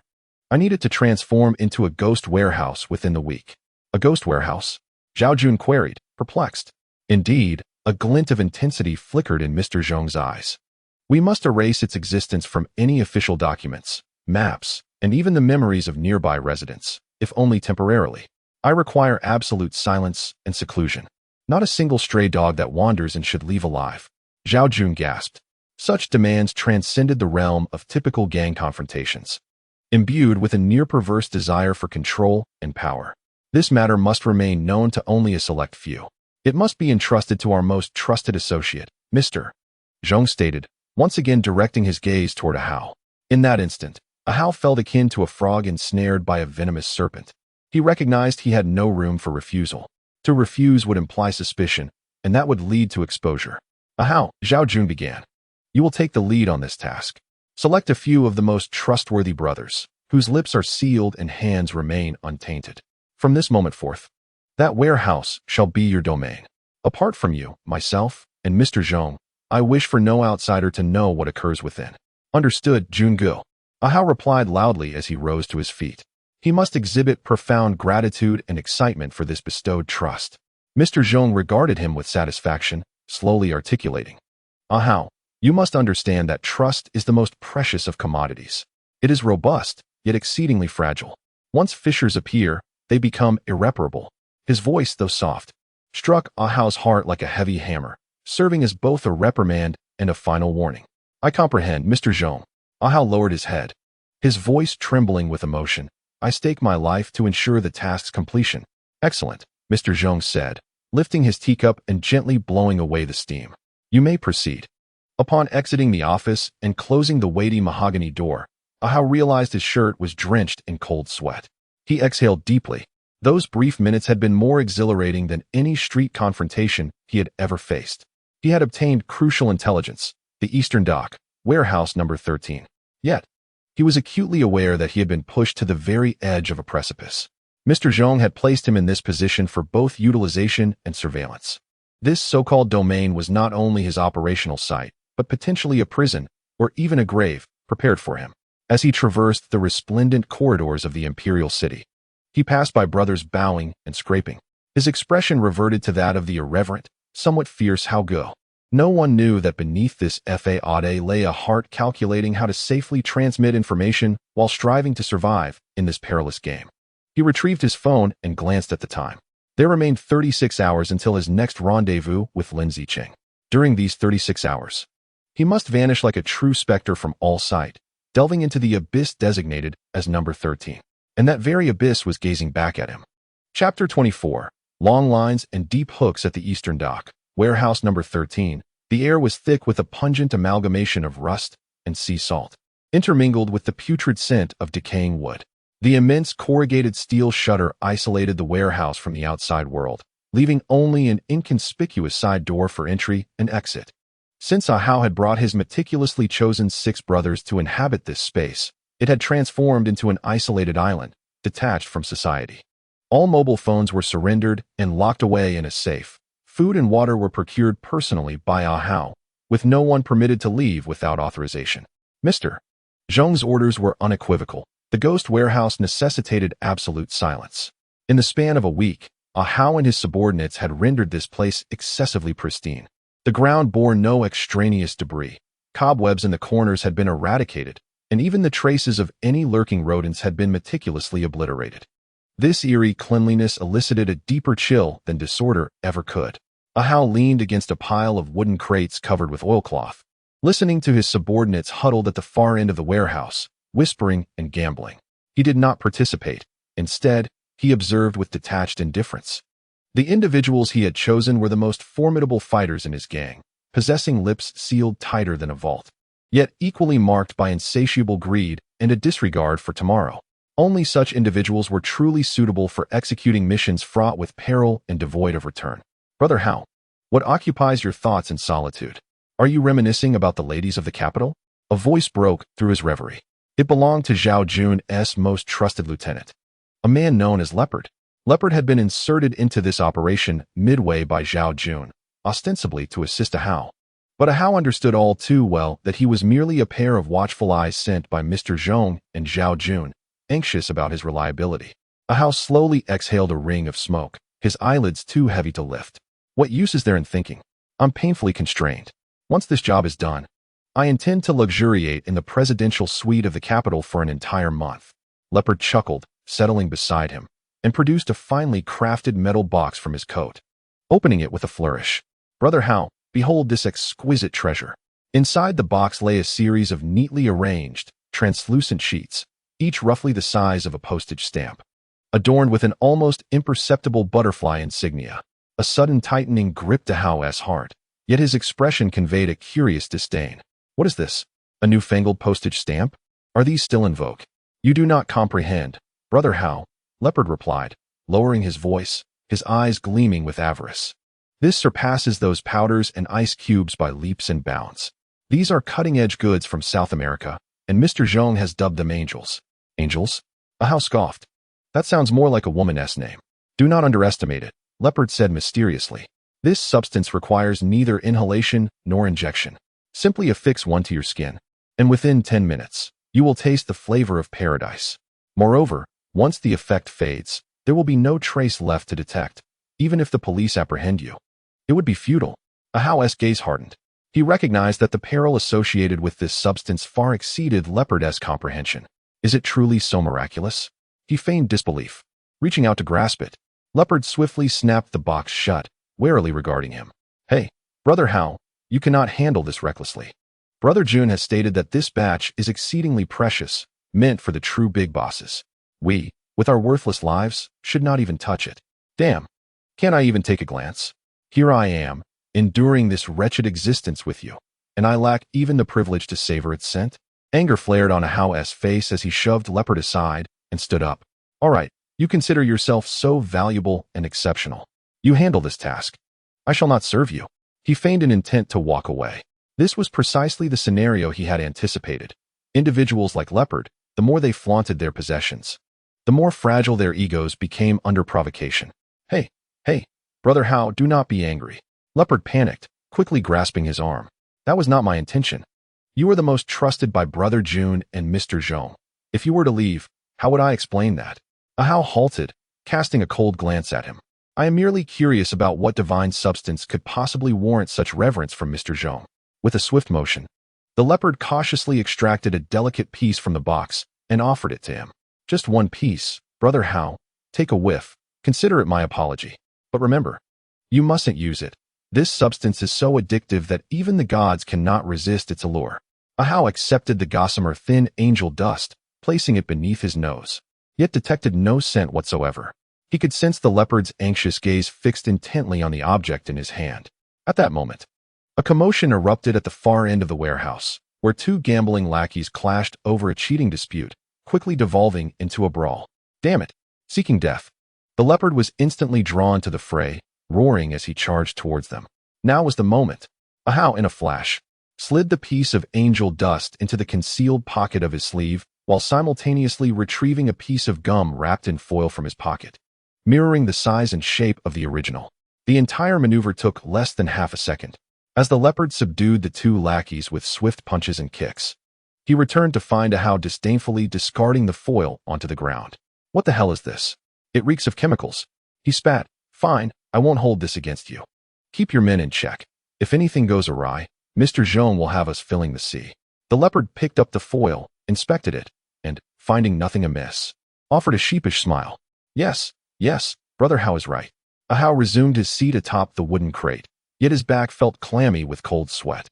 I needed to transform into a ghost warehouse within the week. A ghost warehouse? Zhao Jun queried, perplexed. Indeed, a glint of intensity flickered in Mr. Zhong's eyes. We must erase its existence from any official documents, maps, and even the memories of nearby residents, if only temporarily. I require absolute silence and seclusion. Not a single stray dog that wanders and should leave alive. Zhao Jun gasped. Such demands transcended the realm of typical gang confrontations, imbued with a near-perverse desire for control and power. This matter must remain known to only a select few. It must be entrusted to our most trusted associate, Mr. Zhong stated, once again directing his gaze toward Ahau. In that instant, Ahau felt akin to a frog ensnared by a venomous serpent. He recognized he had no room for refusal. To refuse would imply suspicion, and that would lead to exposure. Ahau, Zhao Jun began. You will take the lead on this task. Select a few of the most trustworthy brothers, whose lips are sealed and hands remain untainted. From this moment forth, that warehouse shall be your domain. Apart from you, myself, and Mr. Zhong, I wish for no outsider to know what occurs within. Understood, Jungu. Ahau replied loudly as he rose to his feet. He must exhibit profound gratitude and excitement for this bestowed trust. Mr. Zhong regarded him with satisfaction, slowly articulating. Ahau, you must understand that trust is the most precious of commodities. It is robust, yet exceedingly fragile. Once fissures appear, they become irreparable. His voice, though soft, struck Ahau's heart like a heavy hammer, serving as both a reprimand and a final warning. I comprehend, Mr. Zhong. Ahau lowered his head, his voice trembling with emotion. I stake my life to ensure the task's completion. Excellent, Mr. Zhong said, lifting his teacup and gently blowing away the steam. You may proceed. Upon exiting the office and closing the weighty mahogany door, Ahau realized his shirt was drenched in cold sweat. He exhaled deeply. Those brief minutes had been more exhilarating than any street confrontation he had ever faced. He had obtained crucial intelligence, the Eastern Dock, Warehouse number 13. Yet, He was acutely aware that he had been pushed to the very edge of a precipice. Mr. Zhong had placed him in this position for both utilization and surveillance. This so-called domain was not only his operational site, but potentially a prison, or even a grave, prepared for him. As he traversed the resplendent corridors of the imperial city, he passed by brothers bowing and scraping. His expression reverted to that of the irreverent, somewhat fierce Hao Ge. No one knew that beneath this facade lay a heart calculating how to safely transmit information while striving to survive in this perilous game. He retrieved his phone and glanced at the time. There remained 36 hours until his next rendezvous with Lin Zicheng. During these 36 hours, he must vanish like a true specter from all sight, delving into the abyss designated as number 13. And that very abyss was gazing back at him. Chapter 24. Long lines and deep hooks at the eastern dock. Warehouse number 13. The air was thick with a pungent amalgamation of rust and sea salt, intermingled with the putrid scent of decaying wood. The immense corrugated steel shutter isolated the warehouse from the outside world, leaving only an inconspicuous side door for entry and exit. Since Ahau had brought his meticulously chosen 6 brothers to inhabit this space, it had transformed into an isolated island, detached from society. All mobile phones were surrendered and locked away in a safe. Food and water were procured personally by Ahau, with no one permitted to leave without authorization. Mr. Zhong's orders were unequivocal. The ghost warehouse necessitated absolute silence. In the span of a week, Ahau and his subordinates had rendered this place excessively pristine. The ground bore no extraneous debris. Cobwebs in the corners had been eradicated, and even the traces of any lurking rodents had been meticulously obliterated. This eerie cleanliness elicited a deeper chill than disorder ever could. Ahau leaned against a pile of wooden crates covered with oilcloth, listening to his subordinates huddled at the far end of the warehouse, whispering and gambling. He did not participate. Instead, he observed with detached indifference. The individuals he had chosen were the most formidable fighters in his gang, possessing lips sealed tighter than a vault, yet equally marked by insatiable greed and a disregard for tomorrow. Only such individuals were truly suitable for executing missions fraught with peril and devoid of return. Brother Hao, what occupies your thoughts in solitude? Are you reminiscing about the ladies of the capital? A voice broke through his reverie. It belonged to Zhao Jun's most trusted lieutenant, a man known as Leopard. Leopard had been inserted into this operation midway by Zhao Jun, ostensibly to assist Ahau. But Ahau understood all too well that he was merely a pair of watchful eyes sent by Mr. Zhong and Zhao Jun, anxious about his reliability. Ahau slowly exhaled a ring of smoke, his eyelids too heavy to lift. What use is there in thinking? I'm painfully constrained. Once this job is done, I intend to luxuriate in the presidential suite of the capital for an entire month. Leopard chuckled, settling beside him, and produced a finely crafted metal box from his coat, opening it with a flourish. Brother Hao, behold this exquisite treasure. Inside the box lay a series of neatly arranged, translucent sheets, each roughly the size of a postage stamp, adorned with an almost imperceptible butterfly insignia. A sudden tightening gripped Ahao's heart, yet his expression conveyed a curious disdain. What is this? A newfangled postage stamp? Are these still in vogue? You do not comprehend, Brother Hao, Leopard replied, lowering his voice, his eyes gleaming with avarice. This surpasses those powders and ice cubes by leaps and bounds. These are cutting-edge goods from South America, and Mr. Zhong has dubbed them angels. Angels? Ahau scoffed. That sounds more like a woman's name. Do not underestimate it, Leopard said mysteriously. This substance requires neither inhalation nor injection. Simply affix one to your skin, and within 10 minutes, you will taste the flavor of paradise. Moreover, once the effect fades, there will be no trace left to detect, even if the police apprehend you. It would be futile. Ahao's gaze hardened. He recognized that the peril associated with this substance far exceeded Leopard's comprehension. Is it truly so miraculous? He feigned disbelief. Reaching out to grasp it, Leopard swiftly snapped the box shut, warily regarding him. Hey, Brother Hao, you cannot handle this recklessly. Brother Jun has stated that this batch is exceedingly precious, meant for the true big bosses. We, with our worthless lives, should not even touch it. Damn. Can't I even take a glance? Here I am, enduring this wretched existence with you, and I lack even the privilege to savor its scent? Anger flared on Ahao's face as he shoved Leopard aside and stood up. All right, you consider yourself so valuable and exceptional. You handle this task. I shall not serve you. He feigned an intent to walk away. This was precisely the scenario he had anticipated. Individuals like Leopard, the more they flaunted their possessions, the more fragile their egos became under provocation. Hey, hey, Brother Hao, do not be angry. Leopard panicked, quickly grasping his arm. That was not my intention. You are the most trusted by Brother Jun and Mr. Zhong. If you were to leave, how would I explain that? Hao halted, casting a cold glance at him. I am merely curious about what divine substance could possibly warrant such reverence from Mr. Zhong. With a swift motion, the leopard cautiously extracted a delicate piece from the box and offered it to him. Just one piece, Brother Hao. Take a whiff. Consider it my apology. But remember, you mustn't use it. This substance is so addictive that even the gods cannot resist its allure. Hao accepted the gossamer thin angel dust, placing it beneath his nose, yet detected no scent whatsoever. He could sense the leopard's anxious gaze fixed intently on the object in his hand. At that moment, a commotion erupted at the far end of the warehouse, where two gambling lackeys clashed over a cheating dispute, quickly devolving into a brawl. Damn it! Seeking death. The leopard was instantly drawn to the fray, roaring as he charged towards them. Now was the moment. Hao, in a flash, slid the piece of angel dust into the concealed pocket of his sleeve, while simultaneously retrieving a piece of gum wrapped in foil from his pocket, mirroring the size and shape of the original. The entire maneuver took less than half a second. As the leopard subdued the two lackeys with swift punches and kicks, he returned to find Hao disdainfully discarding the foil onto the ground. What the hell is this? It reeks of chemicals. He spat. Fine, I won't hold this against you. Keep your men in check. If anything goes awry, Mr. Zhong will have us filling the sea. The leopard picked up the foil, inspected it, and, finding nothing amiss, offered a sheepish smile. Yes, Brother Hao is right. Hao resumed his seat atop the wooden crate, yet his back felt clammy with cold sweat.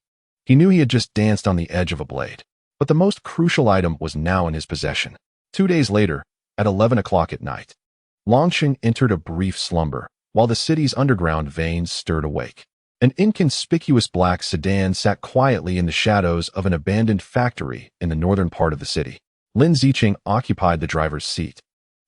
He knew he had just danced on the edge of a blade, but the most crucial item was now in his possession. 2 days later, at 11 o'clock at night, Longqing entered a brief slumber, while the city's underground veins stirred awake. An inconspicuous black sedan sat quietly in the shadows of an abandoned factory in the northern part of the city. Lin Zicheng occupied the driver's seat,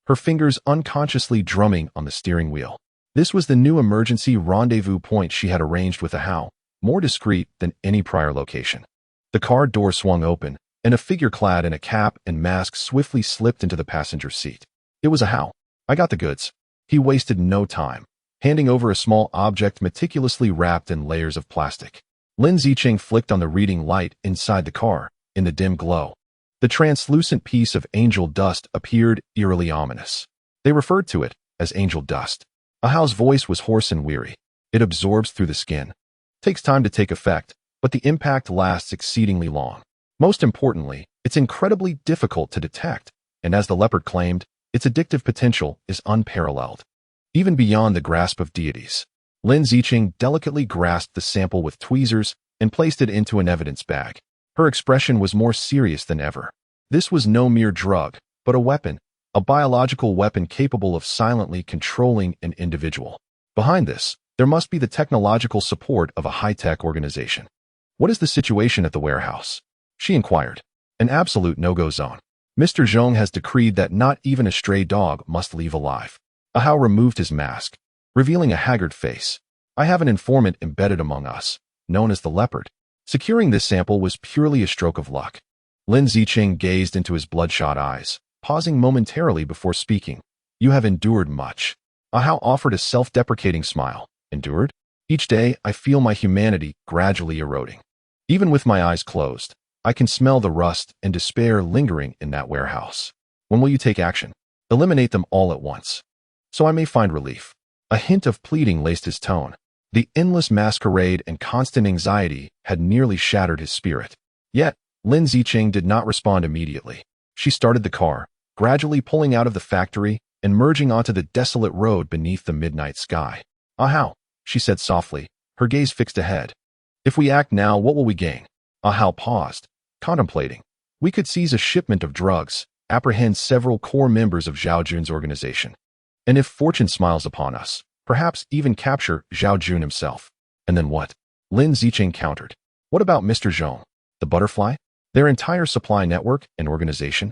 her fingers unconsciously drumming on the steering wheel. This was the new emergency rendezvous point she had arranged with Hao, more discreet than any prior location. The car door swung open, and a figure clad in a cap and mask swiftly slipped into the passenger seat. It was Hao. I got the goods. He wasted no time, handing over a small object meticulously wrapped in layers of plastic. Lin Zicheng flicked on the reading light inside the car. In the dim glow, the translucent piece of angel dust appeared eerily ominous. They referred to it as angel dust. Hao's voice was hoarse and weary. It absorbs through the skin. Takes time to take effect, but the impact lasts exceedingly long. Most importantly, it's incredibly difficult to detect, and as the leopard claimed, its addictive potential is unparalleled, even beyond the grasp of deities. Lin Zicheng delicately grasped the sample with tweezers and placed it into an evidence bag. Her expression was more serious than ever. This was no mere drug, but a weapon, a biological weapon capable of silently controlling an individual. Behind this, there must be the technological support of a high-tech organization. What is the situation at the warehouse? She inquired. An absolute no-go zone. Mr. Zhong has decreed that not even a stray dog must leave alive. Hao removed his mask, revealing a haggard face. I have an informant embedded among us, known as the Leopard. Securing this sample was purely a stroke of luck. Lin Zicheng gazed into his bloodshot eyes, pausing momentarily before speaking. You have endured much. Hao offered a self-deprecating smile. Endured? Each day, I feel my humanity gradually eroding. Even with my eyes closed, I can smell the rust and despair lingering in that warehouse. When will you take action? Eliminate them all at once, so I may find relief. A hint of pleading laced his tone. The endless masquerade and constant anxiety had nearly shattered his spirit. Yet, Lin Zicheng did not respond immediately. She started the car, gradually pulling out of the factory and merging onto the desolate road beneath the midnight sky. Hao, she said softly, her gaze fixed ahead. If we act now, what will we gain? Hao paused, contemplating. We could seize a shipment of drugs, apprehend several core members of Zhao Jun's organization, and if fortune smiles upon us, perhaps even capture Zhao Jun himself. And then what? Lin Zicheng countered. What about Mr. Zhong? The butterfly? Their entire supply network and organization?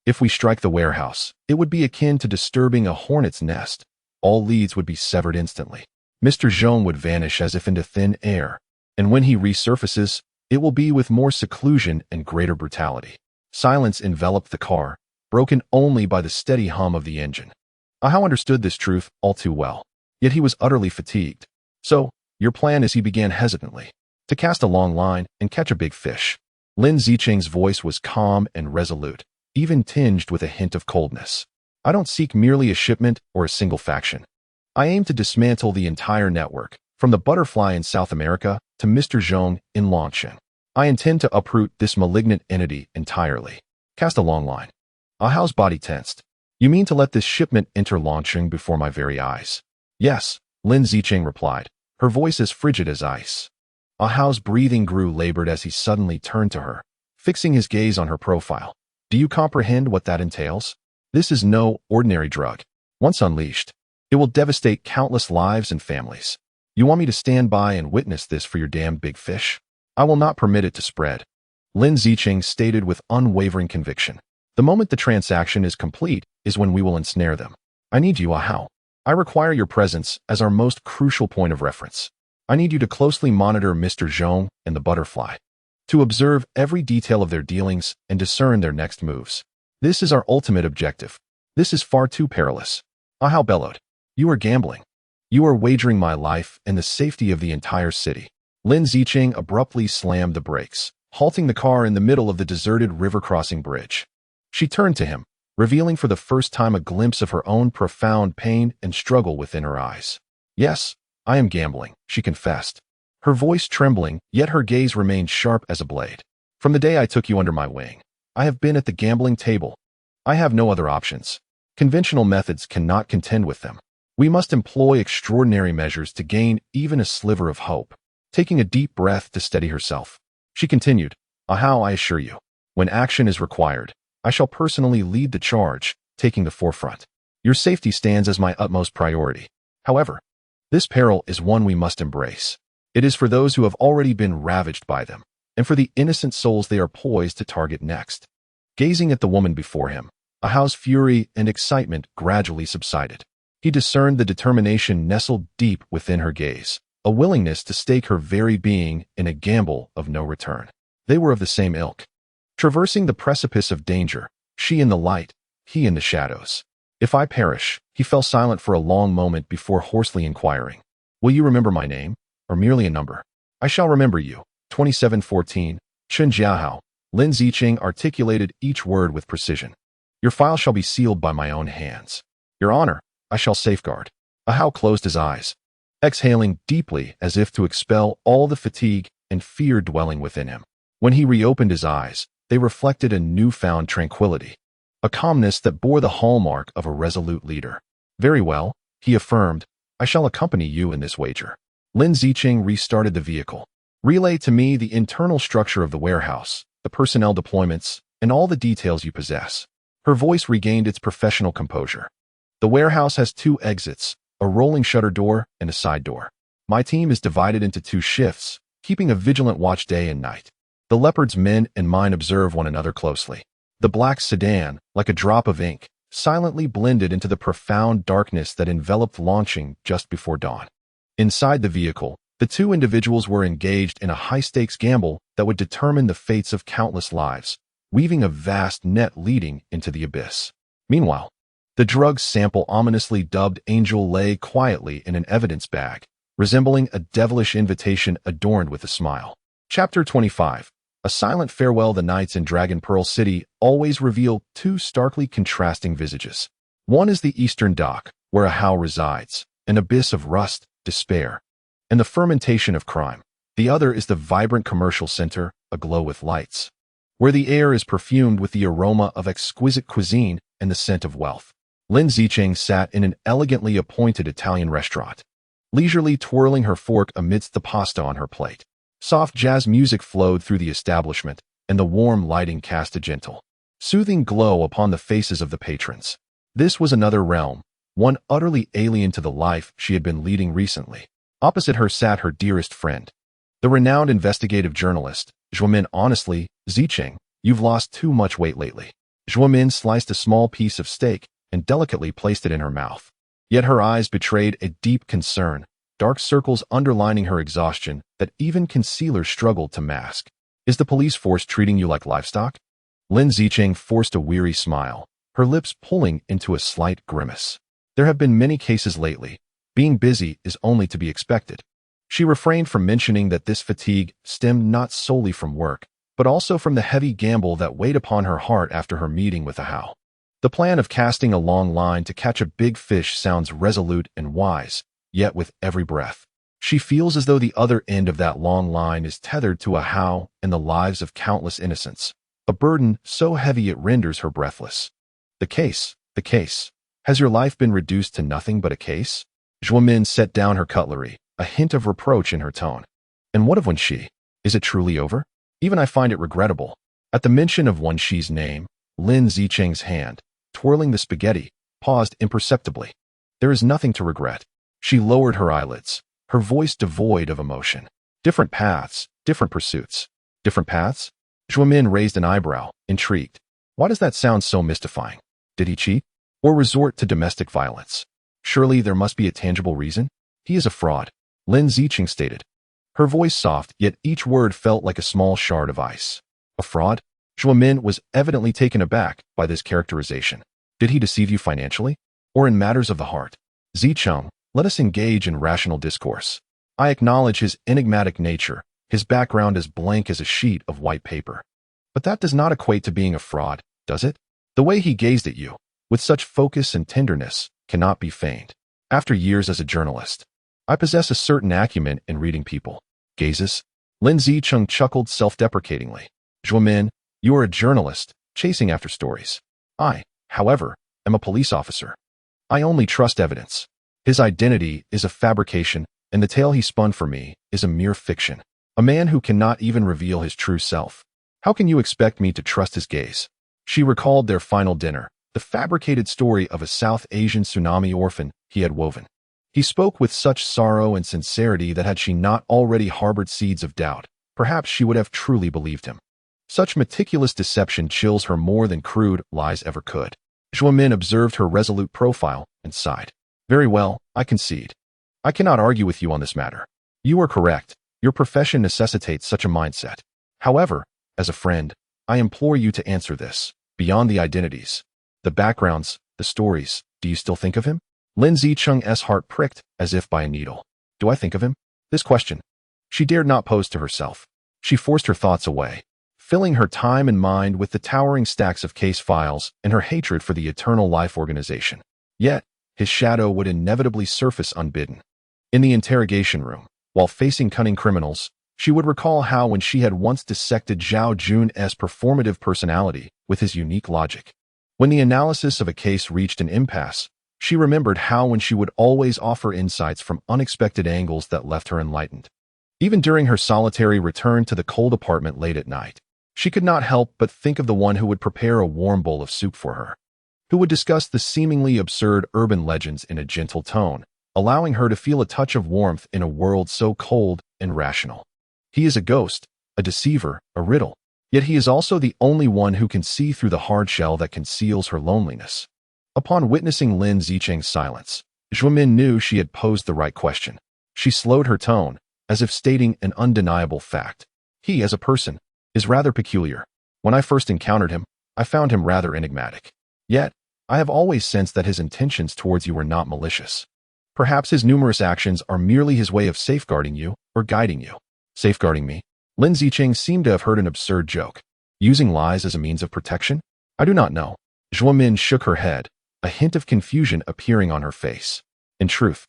If we strike the warehouse, it would be akin to disturbing a hornet's nest. All leads would be severed instantly. Mr. Zhong would vanish as if into thin air, and when he resurfaces, it will be with more seclusion and greater brutality. Silence enveloped the car, broken only by the steady hum of the engine. Ahau understood this truth all too well, yet he was utterly fatigued. So, your plan is, he began hesitantly, to cast a long line and catch a big fish. Lin Zicheng's voice was calm and resolute, even tinged with a hint of coldness. I don't seek merely a shipment or a single faction. I aim to dismantle the entire network, from the butterfly in South America to Mr. Zhong in Longqing. I intend to uproot this malignant entity entirely. Cast a long line. Ahau's body tensed. You mean to let this shipment enter Longqing before my very eyes? Yes, Lin Zicheng replied, her voice as frigid as ice. Ahau's breathing grew labored as he suddenly turned to her, fixing his gaze on her profile. Do you comprehend what that entails? This is no ordinary drug. Once unleashed, it will devastate countless lives and families. You want me to stand by and witness this for your damn big fish? I will not permit it to spread. Lin Zicheng stated with unwavering conviction. The moment the transaction is complete is when we will ensnare them. I need you, Ahau. I require your presence as our most crucial point of reference. I need you to closely monitor Mr. Zhong and the butterfly, to observe every detail of their dealings and discern their next moves. This is our ultimate objective. This is far too perilous. Ahau bellowed. You are gambling. You are wagering my life and the safety of the entire city. Lin Zicheng abruptly slammed the brakes, halting the car in the middle of the deserted river-crossing bridge. She turned to him, revealing for the first time a glimpse of her own profound pain and struggle within her eyes. Yes, I am gambling, she confessed, her voice trembling, yet her gaze remained sharp as a blade. From the day I took you under my wing, I have been at the gambling table. I have no other options. Conventional methods cannot contend with them. We must employ extraordinary measures to gain even a sliver of hope. Taking a deep breath to steady herself, she continued, Ahau, I assure you, when action is required, I shall personally lead the charge, taking the forefront. Your safety stands as my utmost priority. However, this peril is one we must embrace. It is for those who have already been ravaged by them, and for the innocent souls they are poised to target next. Gazing at the woman before him, Ahau's fury and excitement gradually subsided. He discerned the determination nestled deep within her gaze, a willingness to stake her very being in a gamble of no return. They were of the same ilk. Traversing the precipice of danger, she in the light, he in the shadows. If I perish, he fell silent for a long moment before hoarsely inquiring, will you remember my name, or merely a number? I shall remember you. 2714, Chen Jiahao. Lin Zicheng articulated each word with precision. Your file shall be sealed by my own hands. Your honor, I shall safeguard. Ahau closed his eyes, exhaling deeply as if to expel all the fatigue and fear dwelling within him. When he reopened his eyes, they reflected a newfound tranquility, a calmness that bore the hallmark of a resolute leader. Very well, he affirmed, I shall accompany you in this wager. Lin Zicheng restarted the vehicle. Relay to me the internal structure of the warehouse, the personnel deployments, and all the details you possess. Her voice regained its professional composure. The warehouse has 2 exits, a rolling shutter door and a side door. My team is divided into 2 shifts, keeping a vigilant watch day and night. The Leopard's men and mine observe one another closely. The black sedan, like a drop of ink, silently blended into the profound darkness that enveloped Longqing just before dawn. Inside the vehicle, the 2 individuals were engaged in a high-stakes gamble that would determine the fates of countless lives, weaving a vast net leading into the abyss. Meanwhile, the drug sample ominously dubbed Angel lay quietly in an evidence bag, resembling a devilish invitation adorned with a smile. Chapter 25. A silent farewell. The nights in Dragon Pearl City always reveal 2 starkly contrasting visages. One is the Eastern Dock, where Ahau resides, an abyss of rust, despair, and the fermentation of crime. The other is the vibrant commercial center, aglow with lights, where the air is perfumed with the aroma of exquisite cuisine and the scent of wealth. Lin Zicheng sat in an elegantly appointed Italian restaurant, leisurely twirling her fork amidst the pasta on her plate. Soft jazz music flowed through the establishment, and the warm lighting cast a gentle, soothing glow upon the faces of the patrons. This was another realm, one utterly alien to the life she had been leading recently. Opposite her sat her dearest friend, the renowned investigative journalist, Zhuomin. Honestly, Zicheng, you've lost too much weight lately. Zhuomin sliced a small piece of steak and delicately placed it in her mouth. Yet her eyes betrayed a deep concern, dark circles underlining her exhaustion that even concealers struggled to mask. Is the police force treating you like livestock? Lin Zicheng forced a weary smile, her lips pulling into a slight grimace. There have been many cases lately. Being busy is only to be expected. She refrained from mentioning that this fatigue stemmed not solely from work, but also from the heavy gamble that weighed upon her heart after her meeting with the How. The plan of casting a long line to catch a big fish sounds resolute and wise, yet with every breath, she feels as though the other end of that long line is tethered to a How and the lives of countless innocents, a burden so heavy it renders her breathless. The case. Has your life been reduced to nothing but a case? Zhuo Min set down her cutlery, a hint of reproach in her tone. And what of Wen Xi? Is it truly over? Even I find it regrettable. At the mention of Wen Xi's name, Lin Zicheng's hand, twirling the spaghetti, paused imperceptibly. There is nothing to regret. She lowered her eyelids, her voice devoid of emotion. Different paths, different pursuits. Different paths? Zhuo Min raised an eyebrow, intrigued. Why does that sound so mystifying? Did he cheat? Or resort to domestic violence? Surely there must be a tangible reason? He is a fraud, Lin Zicheng stated. Her voice soft, yet each word felt like a small shard of ice. A fraud? Zhuo Min was evidently taken aback by this characterization. Did he deceive you financially? Or in matters of the heart? Zicheng, let us engage in rational discourse. I acknowledge his enigmatic nature, his background as blank as a sheet of white paper. But that does not equate to being a fraud, does it? The way he gazed at you, with such focus and tenderness, cannot be feigned. After years as a journalist, I possess a certain acumen in reading people. Gazes? Lin Zicheng chuckled self-deprecatingly. Zhuo Min, you are a journalist, chasing after stories. I, however, am a police officer. I only trust evidence. His identity is a fabrication, and the tale he spun for me is a mere fiction. A man who cannot even reveal his true self. How can you expect me to trust his gaze? She recalled their final dinner, the fabricated story of a South Asian tsunami orphan he had woven. He spoke with such sorrow and sincerity that had she not already harbored seeds of doubt, perhaps she would have truly believed him. Such meticulous deception chills her more than crude lies ever could. Zhuo Min observed her resolute profile and sighed. Very well, I concede. I cannot argue with you on this matter. You are correct. Your profession necessitates such a mindset. However, as a friend, I implore you to answer this. Beyond the identities, the backgrounds, the stories, do you still think of him? Lin Zicheng's heart pricked as if by a needle. Do I think of him? This question she dared not pose to herself. She forced her thoughts away, filling her time and mind with the towering stacks of case files and her hatred for the Eternal Life Organization. Yet, his shadow would inevitably surface unbidden. In the interrogation room, while facing cunning criminals, she would recall how when she had once dissected Zhao Jun's performative personality with his unique logic. When the analysis of a case reached an impasse, she remembered how when she would always offer insights from unexpected angles that left her enlightened. Even during her solitary return to the cold apartment late at night, she could not help but think of the one who would prepare a warm bowl of soup for her, who would discuss the seemingly absurd urban legends in a gentle tone, allowing her to feel a touch of warmth in a world so cold and rational. He is a ghost, a deceiver, a riddle, yet he is also the only one who can see through the hard shell that conceals her loneliness. Upon witnessing Lin Zicheng's silence, Zhuo Min knew she had posed the right question. She slowed her tone, as if stating an undeniable fact. He, as a person, is rather peculiar. When I first encountered him, I found him rather enigmatic. Yet, I have always sensed that his intentions towards you were not malicious. Perhaps his numerous actions are merely his way of safeguarding you or guiding you. Safeguarding me? Lin Zicheng seemed to have heard an absurd joke. Using lies as a means of protection? I do not know. Zhuo Min shook her head, a hint of confusion appearing on her face. In truth,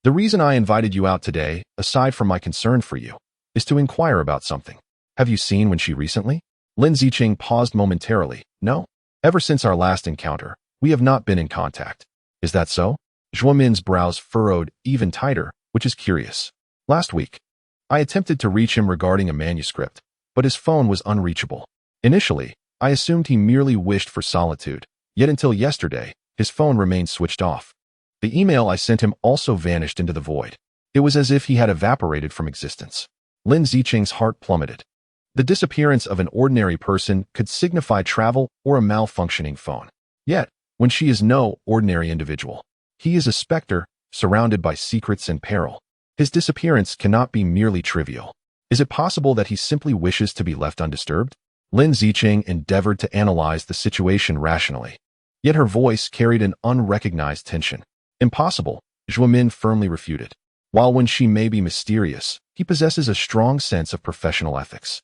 the reason I invited you out today, aside from my concern for you, is to inquire about something. Have you seen Wen Xi recently? Lin Zicheng paused momentarily. No. Ever since our last encounter, we have not been in contact. Is that so? Zhuo Min's brows furrowed even tighter, which is curious. Last week, I attempted to reach him regarding a manuscript, but his phone was unreachable. Initially, I assumed he merely wished for solitude, yet until yesterday, his phone remained switched off. The email I sent him also vanished into the void. It was as if he had evaporated from existence. Lin Zicheng's heart plummeted. The disappearance of an ordinary person could signify travel or a malfunctioning phone. Yet, Wen Xi is no ordinary individual. He is a specter, surrounded by secrets and peril. His disappearance cannot be merely trivial. Is it possible that he simply wishes to be left undisturbed? Lin Zicheng endeavored to analyze the situation rationally, yet her voice carried an unrecognized tension. Impossible, Zhuo Min firmly refuted. While Wen Xi may be mysterious, he possesses a strong sense of professional ethics.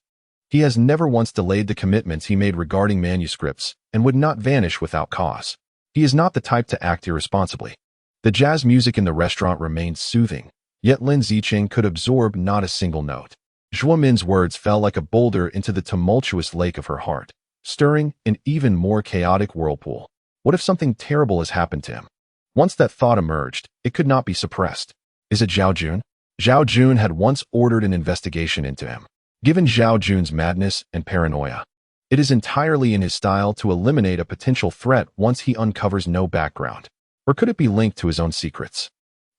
He has never once delayed the commitments he made regarding manuscripts and would not vanish without cause. He is not the type to act irresponsibly. The jazz music in the restaurant remained soothing, yet Lin Zicheng could absorb not a single note. Zhuo Min's words fell like a boulder into the tumultuous lake of her heart, stirring an even more chaotic whirlpool. What if something terrible has happened to him? Once that thought emerged, it could not be suppressed. Is it Zhao Jun? Zhao Jun had once ordered an investigation into him. Given Zhao Jun's madness and paranoia, it is entirely in his style to eliminate a potential threat once he uncovers no background. Or could it be linked to his own secrets?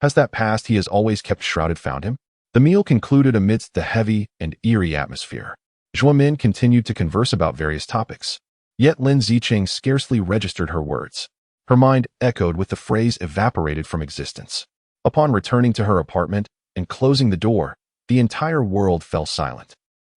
Has that past he has always kept shrouded found him? The meal concluded amidst the heavy and eerie atmosphere. Zhuo Min continued to converse about various topics. Yet Lin Zicheng scarcely registered her words. Her mind echoed with the phrase evaporated from existence. Upon returning to her apartment and closing the door, the entire world fell silent.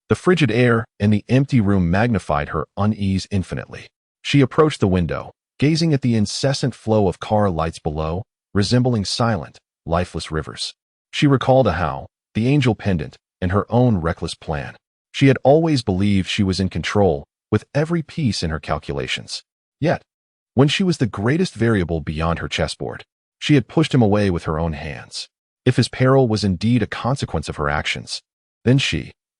The frigid air and the empty room magnified her unease infinitely. She approached the window, gazing at the incessant flow of car lights below, resembling silent, lifeless rivers. She recalled a how, the angel pendant, and her own reckless plan. She had always believed she was in control, with every piece in her calculations. Yet, when she was the greatest variable beyond her chessboard, she had pushed him away with her own hands. If his peril was indeed a consequence of her actions, then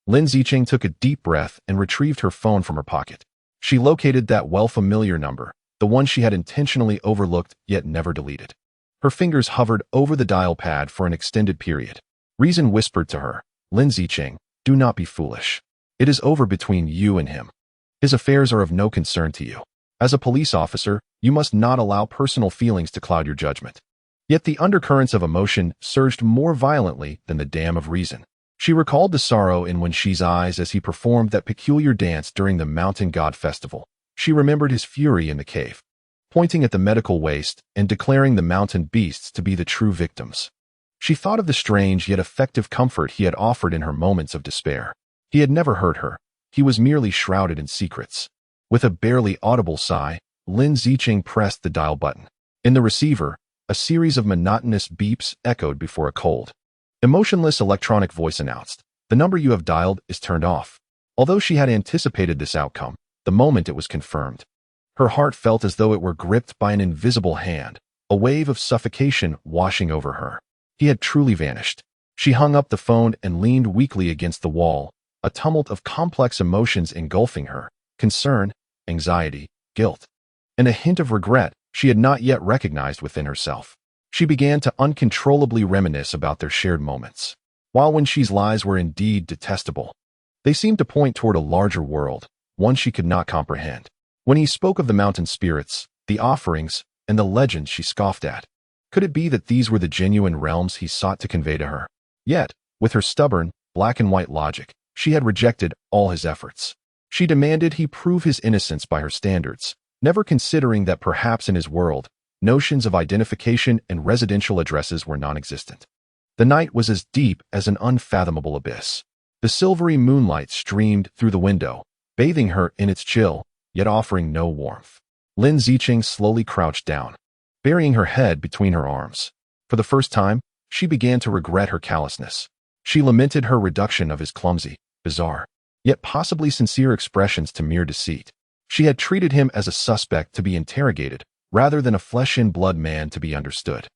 Lin Zicheng took a deep breath and retrieved her phone from her pocket. She located that well-familiar number, the one she had intentionally overlooked yet never deleted. Her fingers hovered over the dial pad for an extended period. Reason whispered to her, Lin Zicheng, do not be foolish. It is over between you and him. His affairs are of no concern to you. As a police officer, you must not allow personal feelings to cloud your judgment. Yet the undercurrents of emotion surged more violently than the dam of reason. She recalled the sorrow in Wen Xi's eyes as he performed that peculiar dance during the Mountain God Festival. She remembered his fury in the cave, pointing at the medical waste and declaring the mountain beasts to be the true victims. She thought of the strange yet effective comfort he had offered in her moments of despair. He had never hurt her. He was merely shrouded in secrets. With a barely audible sigh, Lin Zicheng pressed the dial button. In the receiver, a series of monotonous beeps echoed before a cold, emotionless electronic voice announced, "The number you have dialed is turned off." Although she had anticipated this outcome, the moment it was confirmed, her heart felt as though it were gripped by an invisible hand, a wave of suffocation washing over her. He had truly vanished. She hung up the phone and leaned weakly against the wall, a tumult of complex emotions engulfing her: concern, anxiety, guilt, and a hint of regret she had not yet recognized within herself. She began to uncontrollably reminisce about their shared moments. While Wen Xi's lies were indeed detestable, they seemed to point toward a larger world, one she could not comprehend. When he spoke of the mountain spirits, the offerings, and the legends she scoffed at, could it be that these were the genuine realms he sought to convey to her? Yet, with her stubborn, black-and-white logic, she had rejected all his efforts. She demanded he prove his innocence by her standards, never considering that perhaps in his world, notions of identification and residential addresses were non-existent. The night was as deep as an unfathomable abyss. The silvery moonlight streamed through the window, bathing her in its chill, yet offering no warmth. Lin Zicheng slowly crouched down, burying her head between her arms. For the first time, she began to regret her callousness. She lamented her reduction of his clumsy, bizarre, yet possibly sincere expressions to mere deceit. She had treated him as a suspect to be interrogated, rather than a flesh-and-blood man to be understood.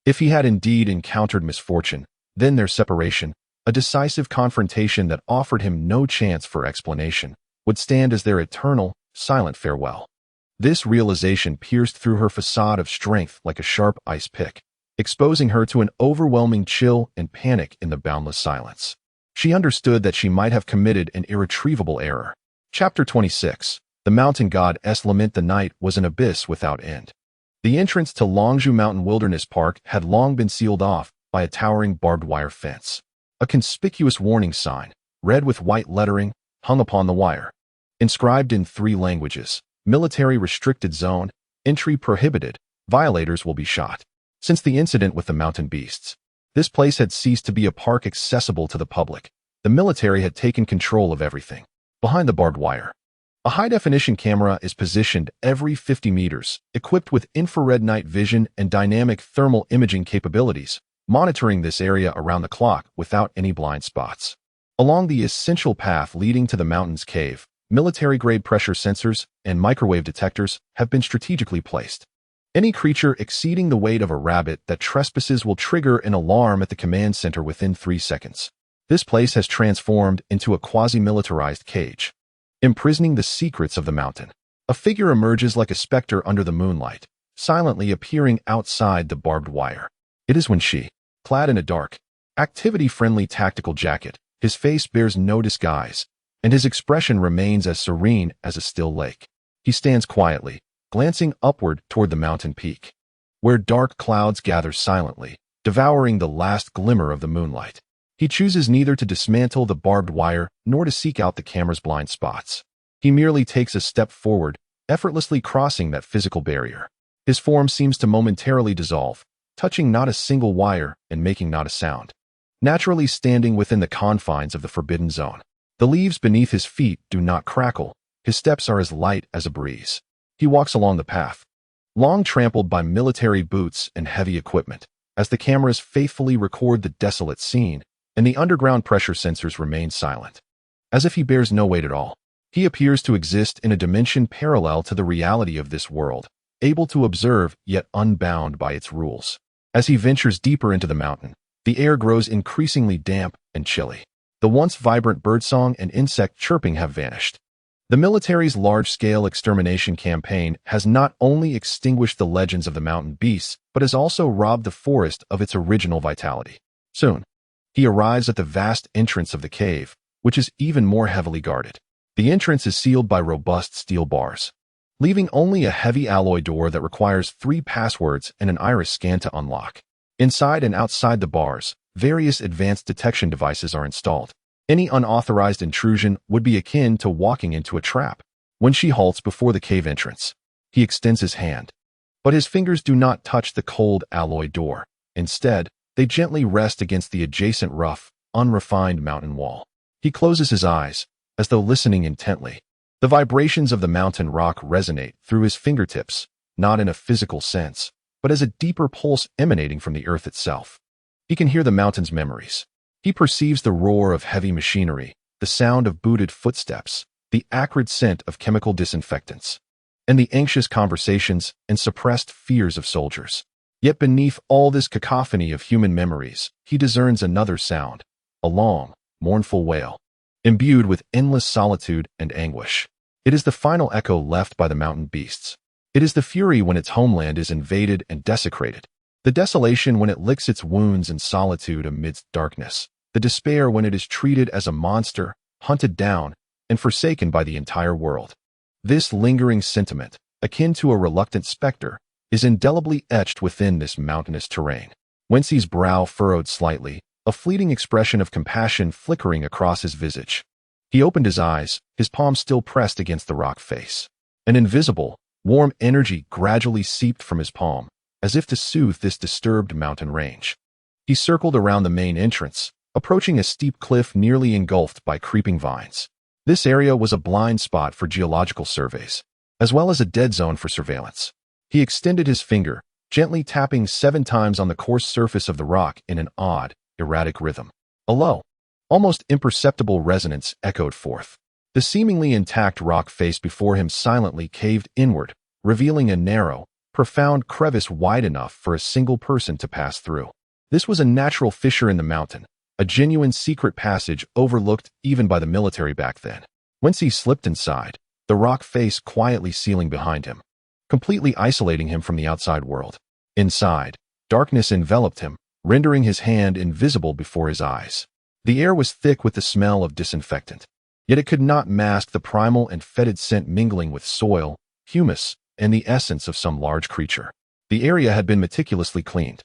If he had indeed encountered misfortune, then their separation, a decisive confrontation that offered him no chance for explanation, would stand as their eternal, silent farewell. This realization pierced through her facade of strength like a sharp ice pick, exposing her to an overwhelming chill and panic in the boundless silence. She understood that she might have committed an irretrievable error. Chapter 26. The mountain god's lament. The night was an abyss without end. The entrance to Longzhou Mountain Wilderness Park had long been sealed off by a towering barbed wire fence. A conspicuous warning sign, red with white lettering, hung upon the wire. Inscribed in 3 languages, military restricted zone, entry prohibited, violators will be shot. Since the incident with the mountain beasts, this place had ceased to be a park accessible to the public. The military had taken control of everything. Behind the barbed wire, A high-definition camera is positioned every 50 meters, equipped with infrared night vision and dynamic thermal imaging capabilities, monitoring this area around the clock without any blind spots. Along the essential path leading to the mountain's cave, military-grade pressure sensors and microwave detectors have been strategically placed. Any creature exceeding the weight of a rabbit that trespasses will trigger an alarm at the command center within 3 seconds. This place has transformed into a quasi-militarized cage, imprisoning the secrets of the mountain. A figure emerges like a specter under the moonlight, silently appearing outside the barbed wire. It is Wen Xi, clad in a dark, activity-friendly tactical jacket. His face bears no disguise, and his expression remains as serene as a still lake. He stands quietly, glancing upward toward the mountain peak, where dark clouds gather silently, devouring the last glimmer of the moonlight. He chooses neither to dismantle the barbed wire nor to seek out the camera's blind spots. He merely takes a step forward, effortlessly crossing that physical barrier. His form seems to momentarily dissolve, touching not a single wire and making not a sound. Naturally standing within the confines of the forbidden zone. The leaves beneath his feet do not crackle. His steps are as light as a breeze. He walks along the path, long trampled by military boots and heavy equipment, as the cameras faithfully record the desolate scene, and the underground pressure sensors remain silent. As if he bears no weight at all, he appears to exist in a dimension parallel to the reality of this world, able to observe yet unbound by its rules. As he ventures deeper into the mountain, the air grows increasingly damp and chilly. The once vibrant birdsong and insect chirping have vanished. The military's large-scale extermination campaign has not only extinguished the legends of the mountain beasts, but has also robbed the forest of its original vitality. Soon, he arrives at the vast entrance of the cave, which is even more heavily guarded. The entrance is sealed by robust steel bars, leaving only a heavy alloy door that requires 3 passwords and an iris scan to unlock. Inside and outside the bars, various advanced detection devices are installed. Any unauthorized intrusion would be akin to walking into a trap. When she halts before the cave entrance, he extends his hand, but his fingers do not touch the cold alloy door. Instead, they gently rest against the adjacent rough, unrefined mountain wall. He closes his eyes, as though listening intently. The vibrations of the mountain rock resonate through his fingertips, not in a physical sense, but as a deeper pulse emanating from the earth itself. He can hear the mountain's memories. He perceives the roar of heavy machinery, the sound of booted footsteps, the acrid scent of chemical disinfectants, and the anxious conversations and suppressed fears of soldiers. Yet beneath all this cacophony of human memories, he discerns another sound, a long, mournful wail, imbued with endless solitude and anguish. It is the final echo left by the mountain beasts. It is the fury when its homeland is invaded and desecrated, the desolation when it licks its wounds in solitude amidst darkness, the despair when it is treated as a monster, hunted down, and forsaken by the entire world. This lingering sentiment, akin to a reluctant specter, is indelibly etched within this mountainous terrain. Wen Xi's brow furrowed slightly, a fleeting expression of compassion flickering across his visage. He opened his eyes, his palms still pressed against the rock face. An invisible, warm energy gradually seeped from his palm, as if to soothe this disturbed mountain range. He circled around the main entrance, approaching a steep cliff nearly engulfed by creeping vines. This area was a blind spot for geological surveys, as well as a dead zone for surveillance. He extended his finger, gently tapping 7 times on the coarse surface of the rock in an odd, erratic rhythm. A low, almost imperceptible resonance echoed forth. The seemingly intact rock face before him silently caved inward, revealing a narrow, profound crevice wide enough for a single person to pass through. This was a natural fissure in the mountain, a genuine secret passage overlooked even by the military back then. Once he slipped inside, the rock face quietly sealing behind him, completely isolating him from the outside world. Inside, darkness enveloped him, rendering his hand invisible before his eyes. The air was thick with the smell of disinfectant, yet it could not mask the primal and fetid scent mingling with soil, humus, and the essence of some large creature. The area had been meticulously cleaned.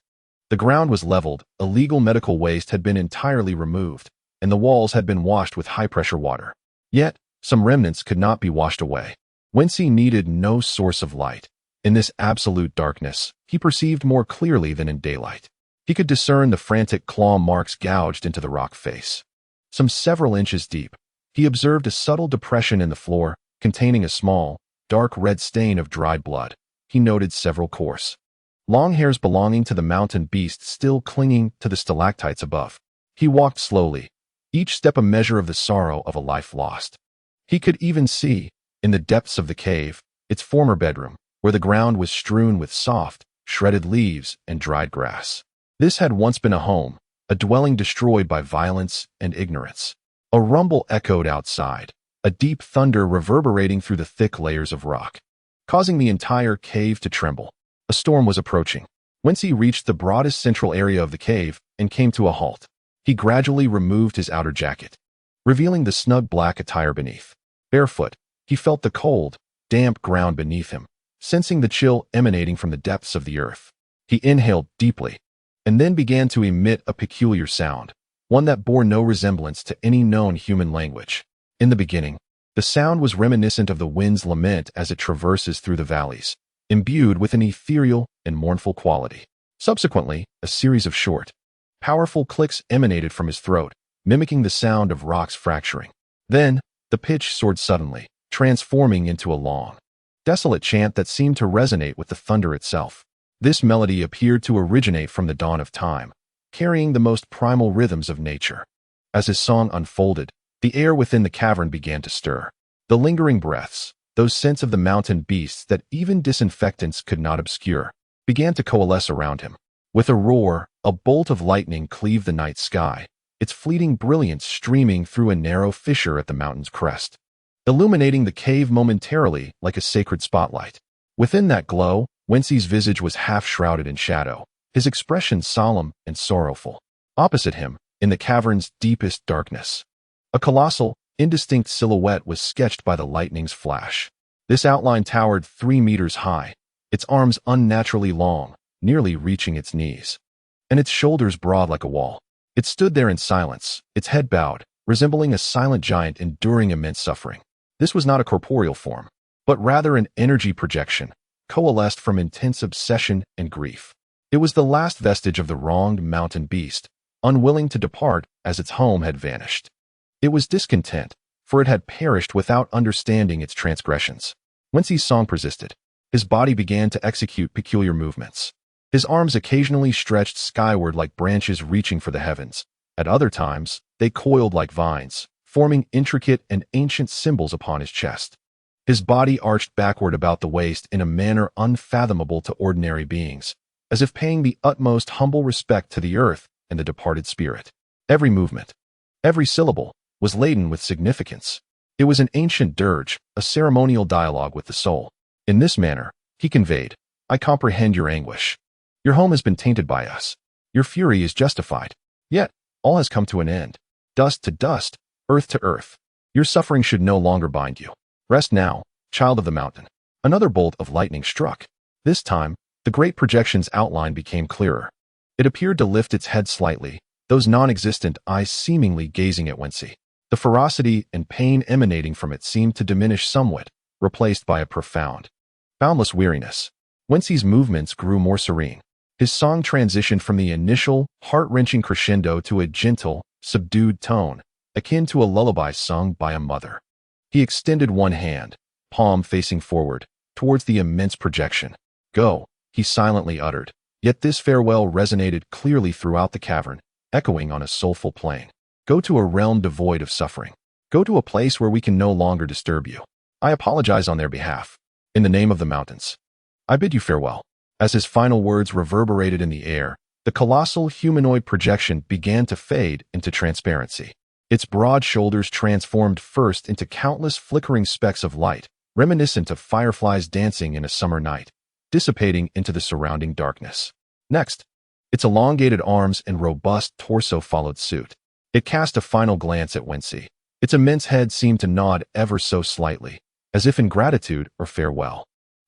The ground was leveled, illegal medical waste had been entirely removed, and the walls had been washed with high-pressure water. Yet, some remnants could not be washed away. Wen Xi needed no source of light. In this absolute darkness, he perceived more clearly than in daylight. He could discern the frantic claw marks gouged into the rock face. Some several inches deep, he observed a subtle depression in the floor, containing a small, dark red stain of dried blood. He noted several coarse, long hairs belonging to the mountain beast still clinging to the stalactites above. He walked slowly, each step a measure of the sorrow of a life lost. He could even see, in the depths of the cave, its former bedroom, where the ground was strewn with soft, shredded leaves and dried grass. This had once been a home, a dwelling destroyed by violence and ignorance. A rumble echoed outside, a deep thunder reverberating through the thick layers of rock, causing the entire cave to tremble. A storm was approaching. Wen Xi reached the broadest central area of the cave and came to a halt. He gradually removed his outer jacket, revealing the snug black attire beneath. Barefoot, he felt the cold, damp ground beneath him, sensing the chill emanating from the depths of the earth. He inhaled deeply, and then began to emit a peculiar sound, one that bore no resemblance to any known human language. In the beginning, the sound was reminiscent of the wind's lament as it traverses through the valleys, imbued with an ethereal and mournful quality. Subsequently, a series of short, powerful clicks emanated from his throat, mimicking the sound of rocks fracturing. Then, the pitch soared suddenly, transforming into a long, desolate chant that seemed to resonate with the thunder itself. This melody appeared to originate from the dawn of time, carrying the most primal rhythms of nature. As his song unfolded, the air within the cavern began to stir. The lingering breaths, those scents of the mountain beasts that even disinfectants could not obscure, began to coalesce around him. With a roar, a bolt of lightning cleaved the night sky, its fleeting brilliance streaming through a narrow fissure at the mountain's crest, illuminating the cave momentarily like a sacred spotlight. Within that glow, Wen Xi's visage was half shrouded in shadow, his expression solemn and sorrowful. Opposite him, in the cavern's deepest darkness, a colossal, indistinct silhouette was sketched by the lightning's flash. This outline towered 3 meters high, its arms unnaturally long, nearly reaching its knees, and its shoulders broad like a wall. It stood there in silence, its head bowed, resembling a silent giant enduring immense suffering. This was not a corporeal form, but rather an energy projection, coalesced from intense obsession and grief. It was the last vestige of the wronged mountain beast, unwilling to depart as its home had vanished. It was discontent, for it had perished without understanding its transgressions. Wen Xi's song persisted. His body began to execute peculiar movements. His arms occasionally stretched skyward like branches reaching for the heavens. At other times, they coiled like vines, forming intricate and ancient symbols upon his chest. His body arched backward about the waist in a manner unfathomable to ordinary beings, as if paying the utmost humble respect to the earth and the departed spirit. Every movement, every syllable, was laden with significance. It was an ancient dirge, a ceremonial dialogue with the soul. In this manner, he conveyed, "I comprehend your anguish. Your home has been tainted by us. Your fury is justified. Yet, all has come to an end. Dust to dust, earth to earth. Your suffering should no longer bind you. Rest now, child of the mountain." Another bolt of lightning struck. This time, the great projection's outline became clearer. It appeared to lift its head slightly, those non-existent eyes seemingly gazing at Wen Xi. The ferocity and pain emanating from it seemed to diminish somewhat, replaced by a profound, boundless weariness. Wen Xi's movements grew more serene. His song transitioned from the initial, heart-wrenching crescendo to a gentle, subdued tone, akin to a lullaby sung by a mother. He extended one hand, palm facing forward, towards the immense projection. "Go," he silently uttered, yet this farewell resonated clearly throughout the cavern, echoing on a soulful plane. "Go to a realm devoid of suffering. Go to a place where we can no longer disturb you. I apologize on their behalf. In the name of the mountains, I bid you farewell." As his final words reverberated in the air, the colossal humanoid projection began to fade into transparency. Its broad shoulders transformed first into countless flickering specks of light, reminiscent of fireflies dancing in a summer night, dissipating into the surrounding darkness. Next, its elongated arms and robust torso followed suit. It cast a final glance at Wen Xi. Its immense head seemed to nod ever so slightly, as if in gratitude or farewell.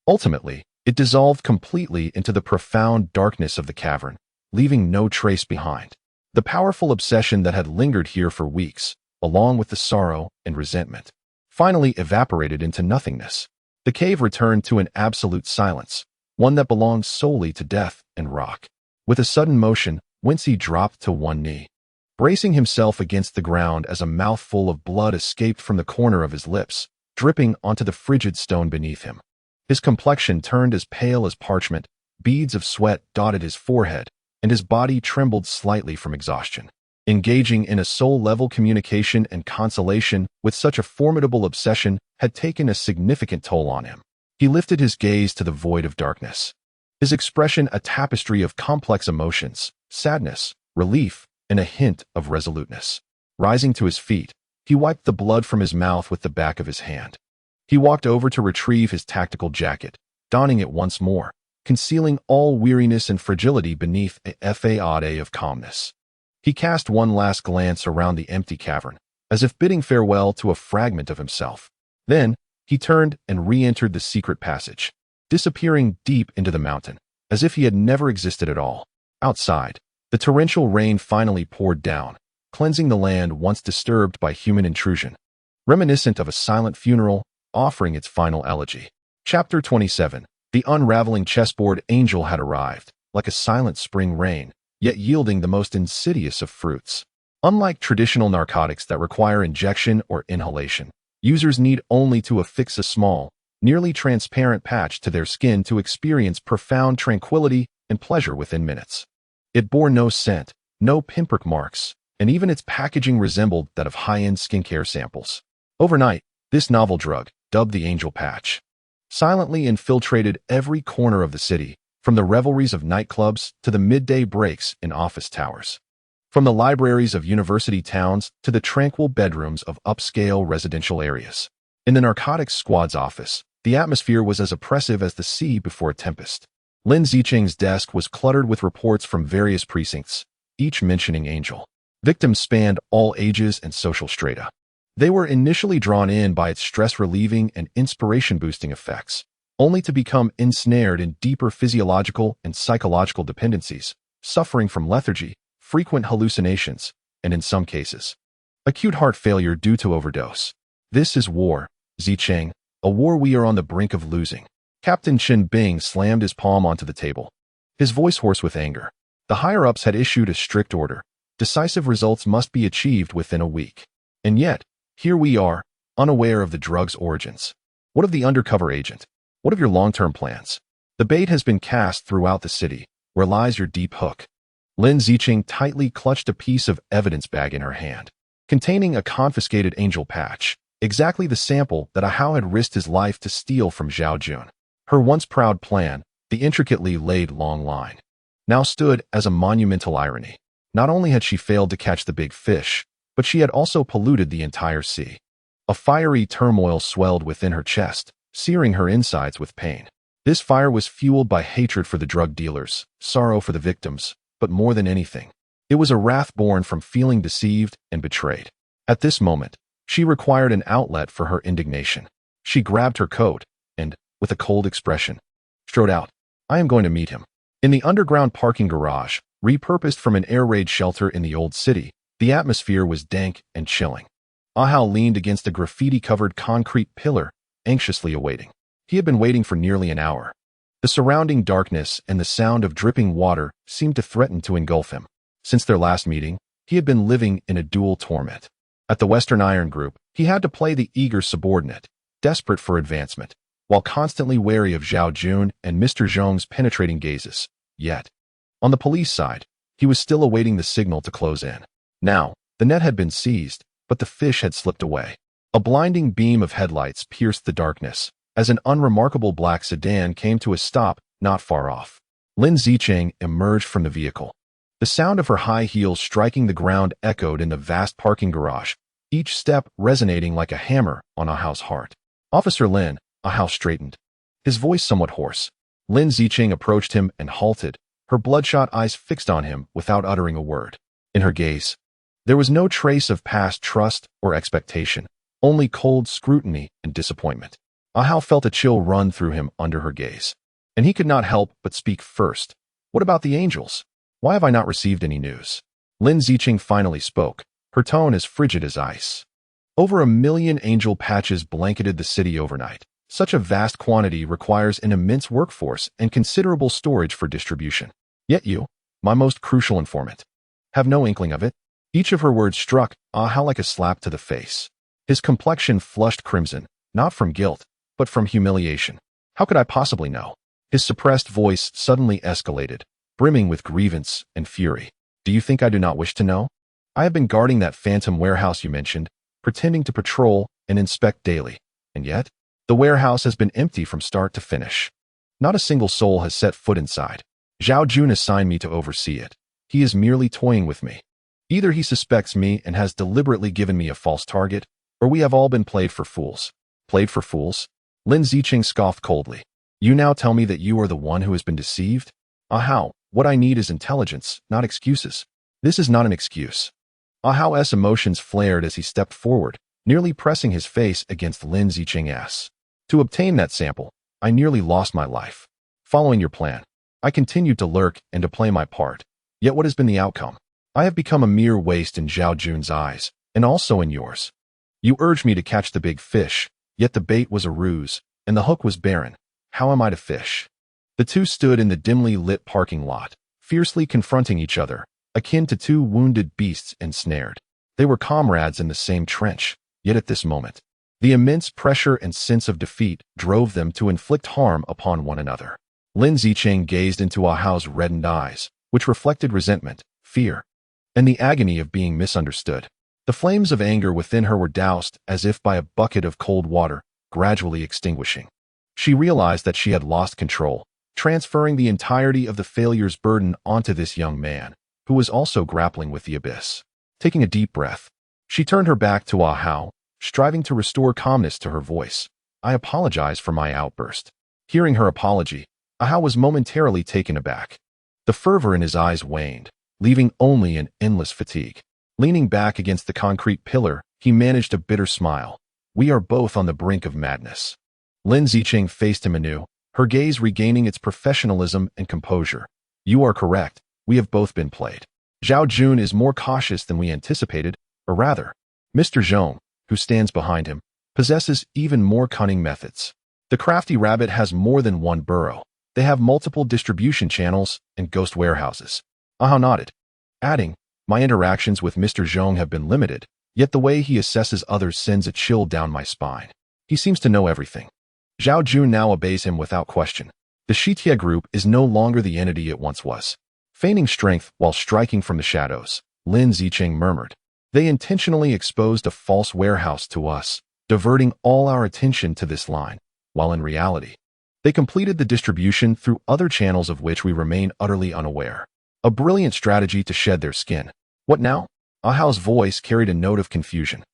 Ultimately, it dissolved completely into the profound darkness of the cavern, leaving no trace behind. The powerful obsession that had lingered here for weeks, along with the sorrow and resentment, finally evaporated into nothingness. The cave returned to an absolute silence, one that belonged solely to death and rock. With a sudden motion, Wen Xi dropped to one knee, bracing himself against the ground as a mouthful of blood escaped from the corner of his lips, dripping onto the frigid stone beneath him. His complexion turned as pale as parchment, beads of sweat dotted his forehead, and his body trembled slightly from exhaustion. Engaging in a soul-level communication and consolation with such a formidable obsession had taken a significant toll on him. He lifted his gaze to the void of darkness, his expression a tapestry of complex emotions, sadness, relief, and a hint of resoluteness. Rising to his feet, he wiped the blood from his mouth with the back of his hand. He walked over to retrieve his tactical jacket, donning it once more, concealing all weariness and fragility beneath a facade of calmness. He cast one last glance around the empty cavern, as if bidding farewell to a fragment of himself. Then, he turned and re-entered the secret passage, disappearing deep into the mountain, as if he had never existed at all. Outside, the torrential rain finally poured down, cleansing the land once disturbed by human intrusion. Reminiscent of a silent funeral, offering its final elegy. Chapter 27. The unraveling chessboard angel had arrived, like a silent spring rain, yet yielding the most insidious of fruits. Unlike traditional narcotics that require injection or inhalation, users need only to affix a small, nearly transparent patch to their skin to experience profound tranquility and pleasure within minutes. It bore no scent, no pinprick marks, and even its packaging resembled that of high-end skincare samples. Overnight, this novel drug, dubbed the Angel Patch, silently infiltrated every corner of the city, from the revelries of nightclubs to the midday breaks in office towers. From the libraries of university towns to the tranquil bedrooms of upscale residential areas. In the narcotics squad's office, the atmosphere was as oppressive as the sea before a tempest. Lin Zicheng's desk was cluttered with reports from various precincts, each mentioning Angel. Victims spanned all ages and social strata. They were initially drawn in by its stress-relieving and inspiration-boosting effects, only to become ensnared in deeper physiological and psychological dependencies, suffering from lethargy, frequent hallucinations, and in some cases, acute heart failure due to overdose. This is war, Zicheng, a war we are on the brink of losing. Captain Chen Bing slammed his palm onto the table, his voice hoarse with anger. The higher-ups had issued a strict order. Decisive results must be achieved within a week. And yet, here we are, unaware of the drug's origins. What of the undercover agent? What of your long-term plans? The bait has been cast throughout the city. Where lies your deep hook? Lin Zicheng tightly clutched a piece of evidence bag in her hand, containing a confiscated angel patch, exactly the sample that Ahao had risked his life to steal from Zhao Jun. Her once proud plan, the intricately laid long line, now stood as a monumental irony. Not only had she failed to catch the big fish, but she had also polluted the entire sea. A fiery turmoil swelled within her chest, searing her insides with pain. This fire was fueled by hatred for the drug dealers, sorrow for the victims, but more than anything, it was a wrath born from feeling deceived and betrayed. At this moment, she required an outlet for her indignation. She grabbed her coat and, with a cold expression, strode out. I am going to meet him. In the underground parking garage, repurposed from an air raid shelter in the old city, the atmosphere was dank and chilling. Ahao leaned against a graffiti-covered concrete pillar, anxiously awaiting. He had been waiting for nearly an hour. The surrounding darkness and the sound of dripping water seemed to threaten to engulf him. Since their last meeting, he had been living in a dual torment. At the Western Iron Group, he had to play the eager subordinate, desperate for advancement, while constantly wary of Zhao Jun and Mr. Zhong's penetrating gazes. Yet, on the police side, he was still awaiting the signal to close in. Now, the net had been seized, but the fish had slipped away. A blinding beam of headlights pierced the darkness, as an unremarkable black sedan came to a stop not far off. Lin Zicheng emerged from the vehicle. The sound of her high heels striking the ground echoed in the vast parking garage, each step resonating like a hammer on Ahao's heart. Officer Lin, Ahao straightened, his voice somewhat hoarse. Lin Zicheng approached him and halted, her bloodshot eyes fixed on him without uttering a word. In her gaze, there was no trace of past trust or expectation, only cold scrutiny and disappointment. Ahao felt a chill run through him under her gaze. And he could not help but speak first. What about the angels? Why have I not received any news? Lin Zicheng finally spoke, her tone as frigid as ice. Over 1 million angel patches blanketed the city overnight. Such a vast quantity requires an immense workforce and considerable storage for distribution. Yet you, my most crucial informant, have no inkling of it. Each of her words struck Ahao like a slap to the face. His complexion flushed crimson, not from guilt, but from humiliation. How could I possibly know? His suppressed voice suddenly escalated, brimming with grievance and fury. Do you think I do not wish to know? I have been guarding that phantom warehouse you mentioned, pretending to patrol and inspect daily, and yet, the warehouse has been empty from start to finish. Not a single soul has set foot inside. Zhao Jun assigned me to oversee it. He is merely toying with me. Either he suspects me and has deliberately given me a false target, or we have all been played for fools. Played for fools? Lin Zicheng scoffed coldly. You now tell me that you are the one who has been deceived? Ahao, what I need is intelligence, not excuses. This is not an excuse. Ahao's emotions flared as he stepped forward, nearly pressing his face against Lin Zicheng's. To obtain that sample, I nearly lost my life. Following your plan, I continued to lurk and to play my part. Yet what has been the outcome? I have become a mere waste in Zhao Jun's eyes, and also in yours. You urged me to catch the big fish, yet the bait was a ruse, and the hook was barren. How am I to fish? The two stood in the dimly lit parking lot, fiercely confronting each other, akin to two wounded beasts ensnared. They were comrades in the same trench, yet at this moment, the immense pressure and sense of defeat drove them to inflict harm upon one another. Lin Zicheng gazed into Ahao's reddened eyes, which reflected resentment, fear, and the agony of being misunderstood. The flames of anger within her were doused as if by a bucket of cold water, gradually extinguishing. She realized that she had lost control, transferring the entirety of the failure's burden onto this young man, who was also grappling with the abyss. Taking a deep breath, she turned her back to Ahao, striving to restore calmness to her voice. I apologize for my outburst. Hearing her apology, Ahao was momentarily taken aback. The fervor in his eyes waned, leaving only an endless fatigue. Leaning back against the concrete pillar, he managed a bitter smile. We are both on the brink of madness. Lin Zicheng faced him anew, her gaze regaining its professionalism and composure. You are correct, we have both been played. Zhao Jun is more cautious than we anticipated, or rather, Mr. Zhong, who stands behind him, possesses even more cunning methods. The crafty rabbit has more than one burrow. They have multiple distribution channels and ghost warehouses. Ahao nodded, adding, my interactions with Mr. Zhong have been limited, yet the way he assesses others sends a chill down my spine. He seems to know everything. Zhao Jun now obeys him without question. The Shitie group is no longer the entity it once was. Feigning strength while striking from the shadows, Lin Zicheng murmured. They intentionally exposed a false warehouse to us, diverting all our attention to this line, while in reality, they completed the distribution through other channels of which we remain utterly unaware. A brilliant strategy to shed their skin. What now? Ahao's voice carried a note of confusion.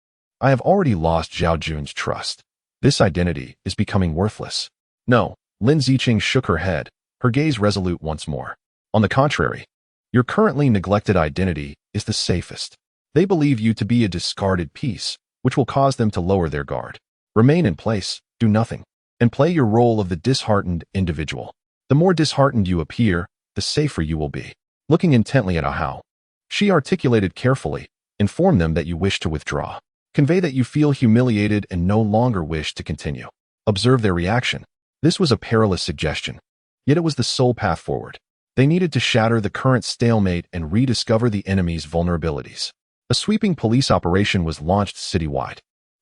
I have already lost Zhao Jun's trust. This identity is becoming worthless. No, Lin Zicheng shook her head, her gaze resolute once more. On the contrary, your currently neglected identity is the safest. They believe you to be a discarded piece, which will cause them to lower their guard. Remain in place, do nothing, and play your role of the disheartened individual. The more disheartened you appear, the safer you will be. Looking intently at Ahao, she articulated carefully, inform them that you wish to withdraw. Convey that you feel humiliated and no longer wish to continue. Observe their reaction. This was a perilous suggestion, yet it was the sole path forward. They needed to shatter the current stalemate and rediscover the enemy's vulnerabilities. A sweeping police operation was launched citywide.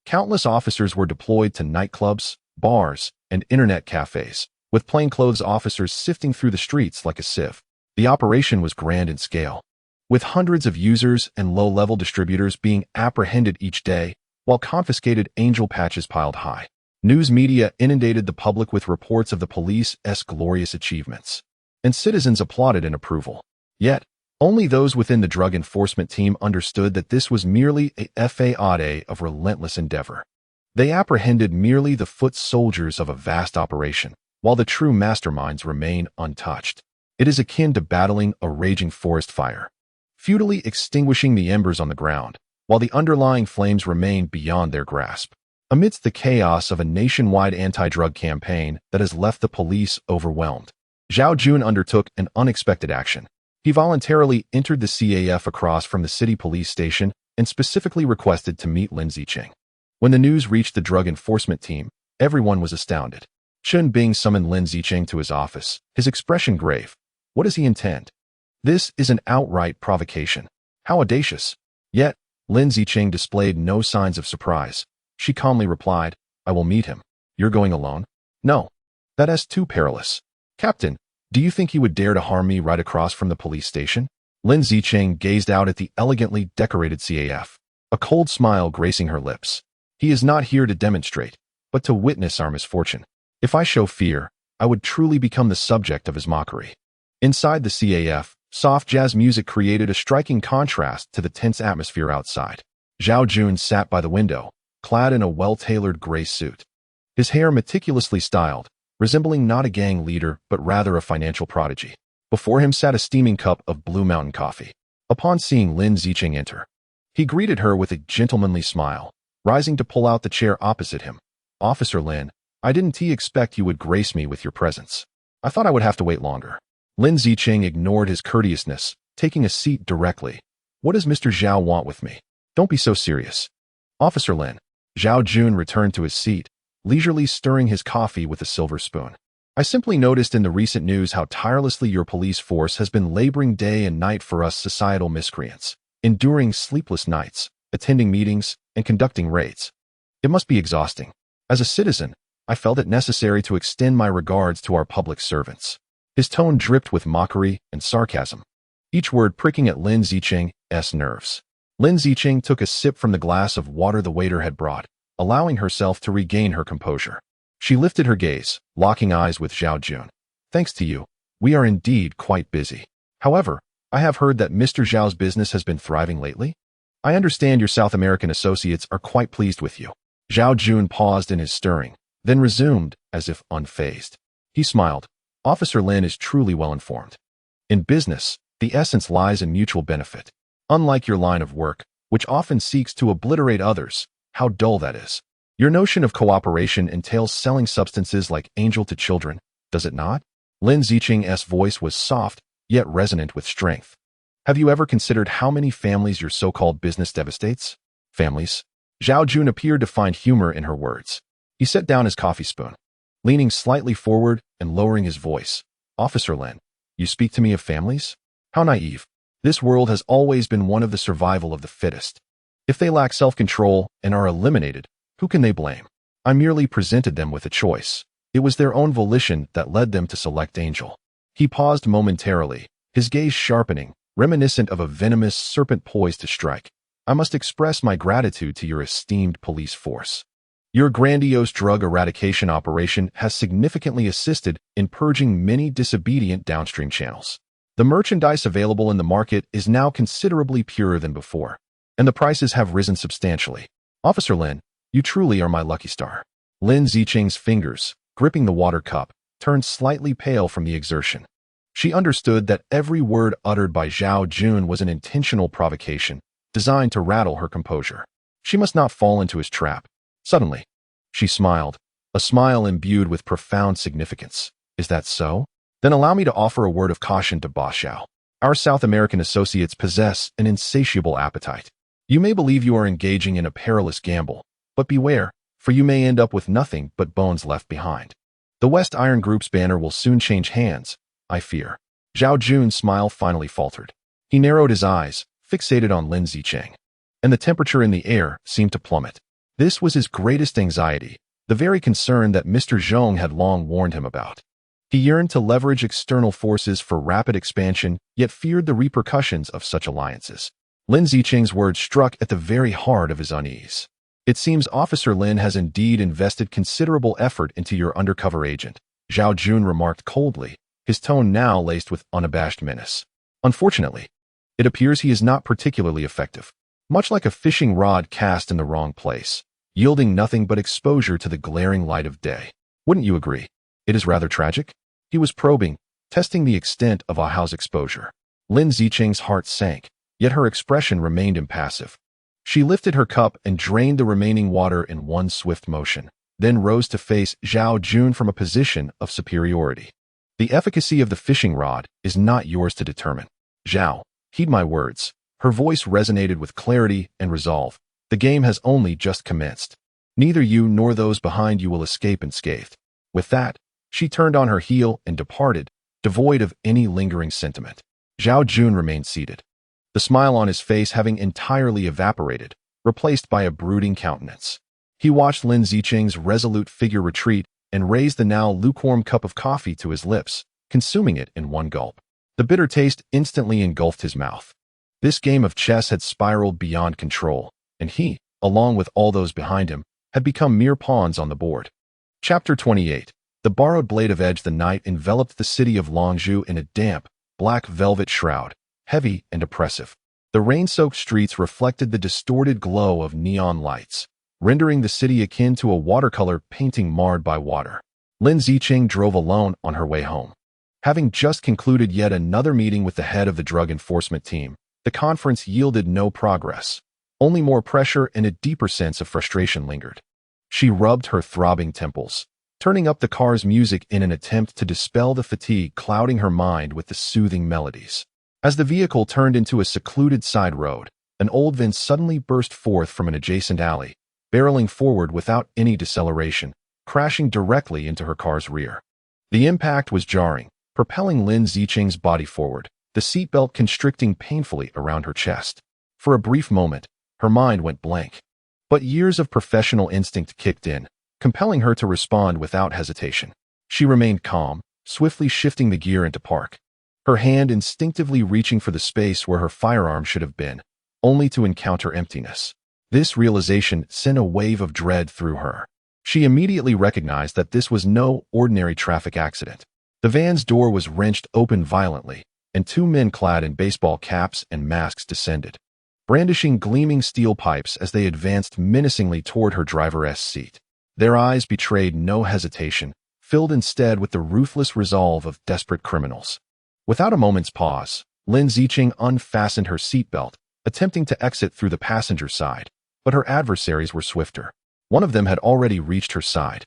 Countless officers were deployed to nightclubs, bars, and internet cafes, with plainclothes officers sifting through the streets like a sieve. The operation was grand in scale, with hundreds of users and low-level distributors being apprehended each day, while confiscated angel patches piled high. News media inundated the public with reports of the police's glorious achievements, and citizens applauded in approval. Yet, only those within the drug enforcement team understood that this was merely a fade of relentless endeavor. They apprehended merely the foot soldiers of a vast operation, while the true masterminds remain untouched. It is akin to battling a raging forest fire, futilely extinguishing the embers on the ground, while the underlying flames remain beyond their grasp. Amidst the chaos of a nationwide anti-drug campaign that has left the police overwhelmed, Zhao Jun undertook an unexpected action. He voluntarily entered the CAF across from the city police station and specifically requested to meet Lin Zicheng. When the news reached the drug enforcement team, everyone was astounded. Chen Bing summoned Lin Zicheng to his office, his expression grave. What does he intend? This is an outright provocation. How audacious. Yet, Lin Zicheng displayed no signs of surprise. She calmly replied, I will meet him. You're going alone? No. That is too perilous. Captain, do you think he would dare to harm me right across from the police station? Lin Zicheng gazed out at the elegantly decorated CAF, a cold smile gracing her lips. He is not here to demonstrate, but to witness our misfortune. If I show fear, I would truly become the subject of his mockery. Inside the CAF, soft jazz music created a striking contrast to the tense atmosphere outside. Zhao Jun sat by the window, clad in a well-tailored gray suit. His hair meticulously styled, resembling not a gang leader but rather a financial prodigy. Before him sat a steaming cup of Blue Mountain coffee. Upon seeing Lin Zicheng enter, he greeted her with a gentlemanly smile, rising to pull out the chair opposite him. Officer Lin, I didn't expect you would grace me with your presence. I thought I would have to wait longer. Lin Zicheng ignored his courteousness, taking a seat directly. What does Mr. Zhao want with me? Don't be so serious. Officer Lin. Zhao Jun returned to his seat, leisurely stirring his coffee with a silver spoon. I simply noticed in the recent news how tirelessly your police force has been laboring day and night for us societal miscreants, enduring sleepless nights, attending meetings, and conducting raids. It must be exhausting. As a citizen, I felt it necessary to extend my regards to our public servants. His tone dripped with mockery and sarcasm, each word pricking at Lin Zicheng's nerves. Lin Zicheng took a sip from the glass of water the waiter had brought, allowing herself to regain her composure. She lifted her gaze, locking eyes with Zhao Jun. Thanks to you, we are indeed quite busy. However, I have heard that Mr. Zhao's business has been thriving lately. I understand your South American associates are quite pleased with you. Zhao Jun paused in his stirring, then resumed as if unfazed. He smiled. Officer Lin is truly well informed. In business, the essence lies in mutual benefit. Unlike your line of work, which often seeks to obliterate others, how dull that is. Your notion of cooperation entails selling substances like angel to children, does it not? Lin Zicheng's voice was soft, yet resonant with strength. Have you ever considered how many families your so-called business devastates? Families? Zhao Jun appeared to find humor in her words. He set down his coffee spoon, leaning slightly forward and lowering his voice. Officer Lin, you speak to me of families? How naive. This world has always been one of the survival of the fittest. If they lack self-control and are eliminated, who can they blame? I merely presented them with a choice. It was their own volition that led them to select Angel. He paused momentarily, his gaze sharpening, reminiscent of a venomous serpent poised to strike. I must express my gratitude to your esteemed police force. Your grandiose drug eradication operation has significantly assisted in purging many disobedient downstream channels. The merchandise available in the market is now considerably purer than before, and the prices have risen substantially. Officer Lin, you truly are my lucky star. Lin Zicheng's fingers, gripping the water cup, turned slightly pale from the exertion. She understood that every word uttered by Zhao Jun was an intentional provocation, designed to rattle her composure. She must not fall into his trap. Suddenly, she smiled, a smile imbued with profound significance. Is that so? Then allow me to offer a word of caution to Boss Zhao. Our South American associates possess an insatiable appetite. You may believe you are engaging in a perilous gamble, but beware, for you may end up with nothing but bones left behind. The West Iron Group's banner will soon change hands, I fear. Zhao Jun's smile finally faltered. He narrowed his eyes, fixated on Lin Zicheng, and the temperature in the air seemed to plummet. This was his greatest anxiety, the very concern that Mr. Zhong had long warned him about. He yearned to leverage external forces for rapid expansion, yet feared the repercussions of such alliances. Lin Zicheng's words struck at the very heart of his unease. It seems Officer Lin has indeed invested considerable effort into your undercover agent, Zhao Jun remarked coldly, his tone now laced with unabashed menace. Unfortunately, it appears he is not particularly effective. Much like a fishing rod cast in the wrong place, yielding nothing but exposure to the glaring light of day. Wouldn't you agree? It is rather tragic. He was probing, testing the extent of Ahao's exposure. Lin Zicheng's heart sank, yet her expression remained impassive. She lifted her cup and drained the remaining water in one swift motion, then rose to face Zhao Jun from a position of superiority. The efficacy of the fishing rod is not yours to determine. Zhao, heed my words. Her voice resonated with clarity and resolve. The game has only just commenced. Neither you nor those behind you will escape unscathed. With that, she turned on her heel and departed, devoid of any lingering sentiment. Zhao Jun remained seated, the smile on his face having entirely evaporated, replaced by a brooding countenance. He watched Lin Zicheng's resolute figure retreat and raised the now lukewarm cup of coffee to his lips, consuming it in one gulp. The bitter taste instantly engulfed his mouth. This game of chess had spiraled beyond control, and he, along with all those behind him, had become mere pawns on the board. Chapter 28. The borrowed blade of edge. The night enveloped the city of Longzhou in a damp, black velvet shroud, heavy and oppressive. The rain-soaked streets reflected the distorted glow of neon lights, rendering the city akin to a watercolor painting marred by water. Lin Zicheng drove alone on her way home. Having just concluded yet another meeting with the head of the drug enforcement team, the conference yielded no progress. Only more pressure and a deeper sense of frustration lingered. She rubbed her throbbing temples, turning up the car's music in an attempt to dispel the fatigue clouding her mind with the soothing melodies. As the vehicle turned into a secluded side road, an old van suddenly burst forth from an adjacent alley, barreling forward without any deceleration, crashing directly into her car's rear. The impact was jarring, propelling Lin Zicheng's body forward, the seatbelt constricting painfully around her chest. For a brief moment, her mind went blank. But years of professional instinct kicked in, compelling her to respond without hesitation. She remained calm, swiftly shifting the gear into park, her hand instinctively reaching for the space where her firearm should have been, only to encounter emptiness. This realization sent a wave of dread through her. She immediately recognized that this was no ordinary traffic accident. The van's door was wrenched open violently, and two men clad in baseball caps and masks descended, brandishing gleaming steel pipes as they advanced menacingly toward her driver's seat. Their eyes betrayed no hesitation, filled instead with the ruthless resolve of desperate criminals. Without a moment's pause, Lin Zicheng unfastened her seatbelt, attempting to exit through the passenger side, but her adversaries were swifter. One of them had already reached her side,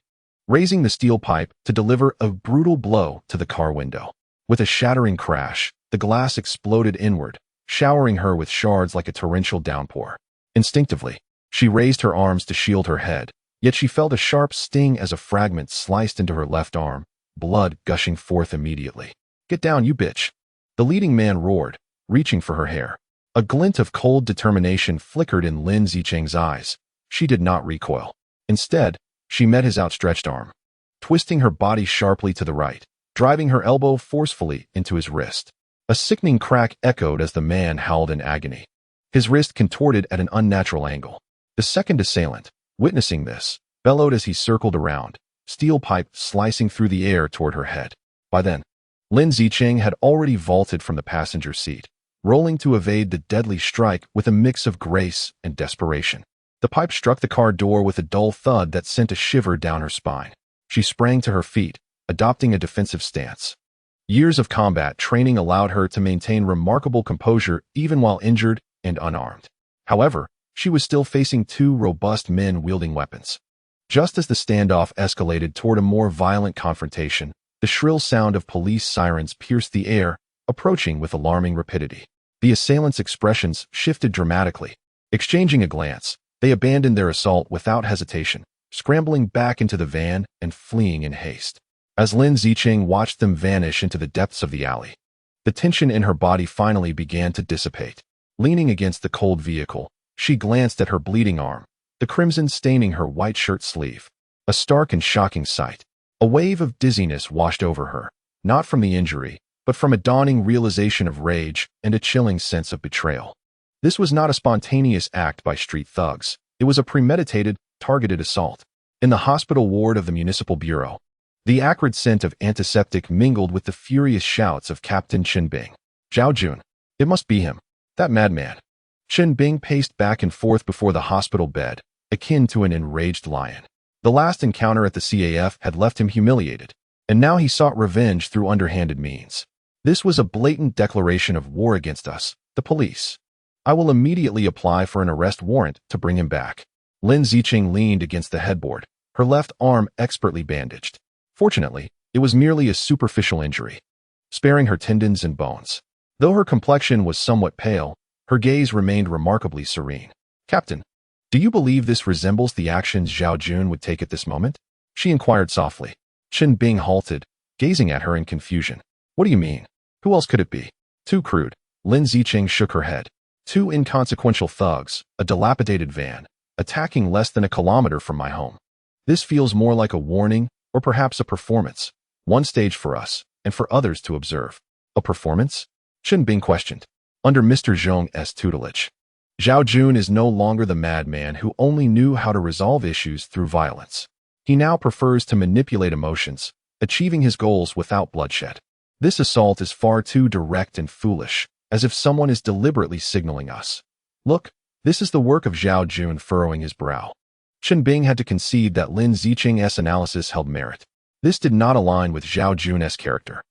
raising the steel pipe to deliver a brutal blow to the car window. With a shattering crash, the glass exploded inward, showering her with shards like a torrential downpour. Instinctively, she raised her arms to shield her head, yet she felt a sharp sting as a fragment sliced into her left arm, blood gushing forth immediately. "Get down, you bitch!" the leading man roared, reaching for her hair. A glint of cold determination flickered in Lin Zicheng's eyes. She did not recoil. Instead, she met his outstretched arm, twisting her body sharply to the right, driving her elbow forcefully into his wrist. A sickening crack echoed as the man howled in agony. His wrist contorted at an unnatural angle. The second assailant, witnessing this, bellowed as he circled around, steel pipe slicing through the air toward her head. By then, Lin Zicheng had already vaulted from the passenger seat, rolling to evade the deadly strike with a mix of grace and desperation. The pipe struck the car door with a dull thud that sent a shiver down her spine. She sprang to her feet, adopting a defensive stance. Years of combat training allowed her to maintain remarkable composure even while injured and unarmed. However, she was still facing two robust men wielding weapons. Just as the standoff escalated toward a more violent confrontation, the shrill sound of police sirens pierced the air, approaching with alarming rapidity. The assailants' expressions shifted dramatically. Exchanging a glance, they abandoned their assault without hesitation, scrambling back into the van and fleeing in haste. As Lin Zicheng watched them vanish into the depths of the alley, the tension in her body finally began to dissipate. Leaning against the cold vehicle, she glanced at her bleeding arm, the crimson staining her white shirt sleeve. A stark and shocking sight. A wave of dizziness washed over her, not from the injury, but from a dawning realization of rage and a chilling sense of betrayal. This was not a spontaneous act by street thugs. It was a premeditated, targeted assault. In the hospital ward of the municipal bureau, the acrid scent of antiseptic mingled with the furious shouts of Captain Chen Bing. "Zhao Jun! It must be him. That madman." Chen Bing paced back and forth before the hospital bed, akin to an enraged lion. The last encounter at the CAF had left him humiliated, and now he sought revenge through underhanded means. This was a blatant declaration of war against us, the police. "I will immediately apply for an arrest warrant to bring him back." Lin Zicheng leaned against the headboard, her left arm expertly bandaged. Fortunately, it was merely a superficial injury, sparing her tendons and bones. Though her complexion was somewhat pale, her gaze remained remarkably serene. "Captain, do you believe this resembles the actions Zhao Jun would take at this moment?" she inquired softly. Chen Bing halted, gazing at her in confusion. "What do you mean? Who else could it be?" "Too crude." Lin Zicheng shook her head. "Two inconsequential thugs, a dilapidated van, attacking less than a kilometer from my home. This feels more like a warning or perhaps a performance, one stage for us and for others to observe. A performance? Chen Bing questioned. Under Mr. Zhong's tutelage, Zhao Jun is no longer the madman who only knew how to resolve issues through violence. He now prefers to manipulate emotions, achieving his goals without bloodshed. This assault is far too direct and foolish, as if someone is deliberately signaling us. Look, this is the work of Zhao Jun, furrowing his brow. Chen Bing had to concede that Lin Zicheng's analysis held merit. This did not align with Zhao Jun's character.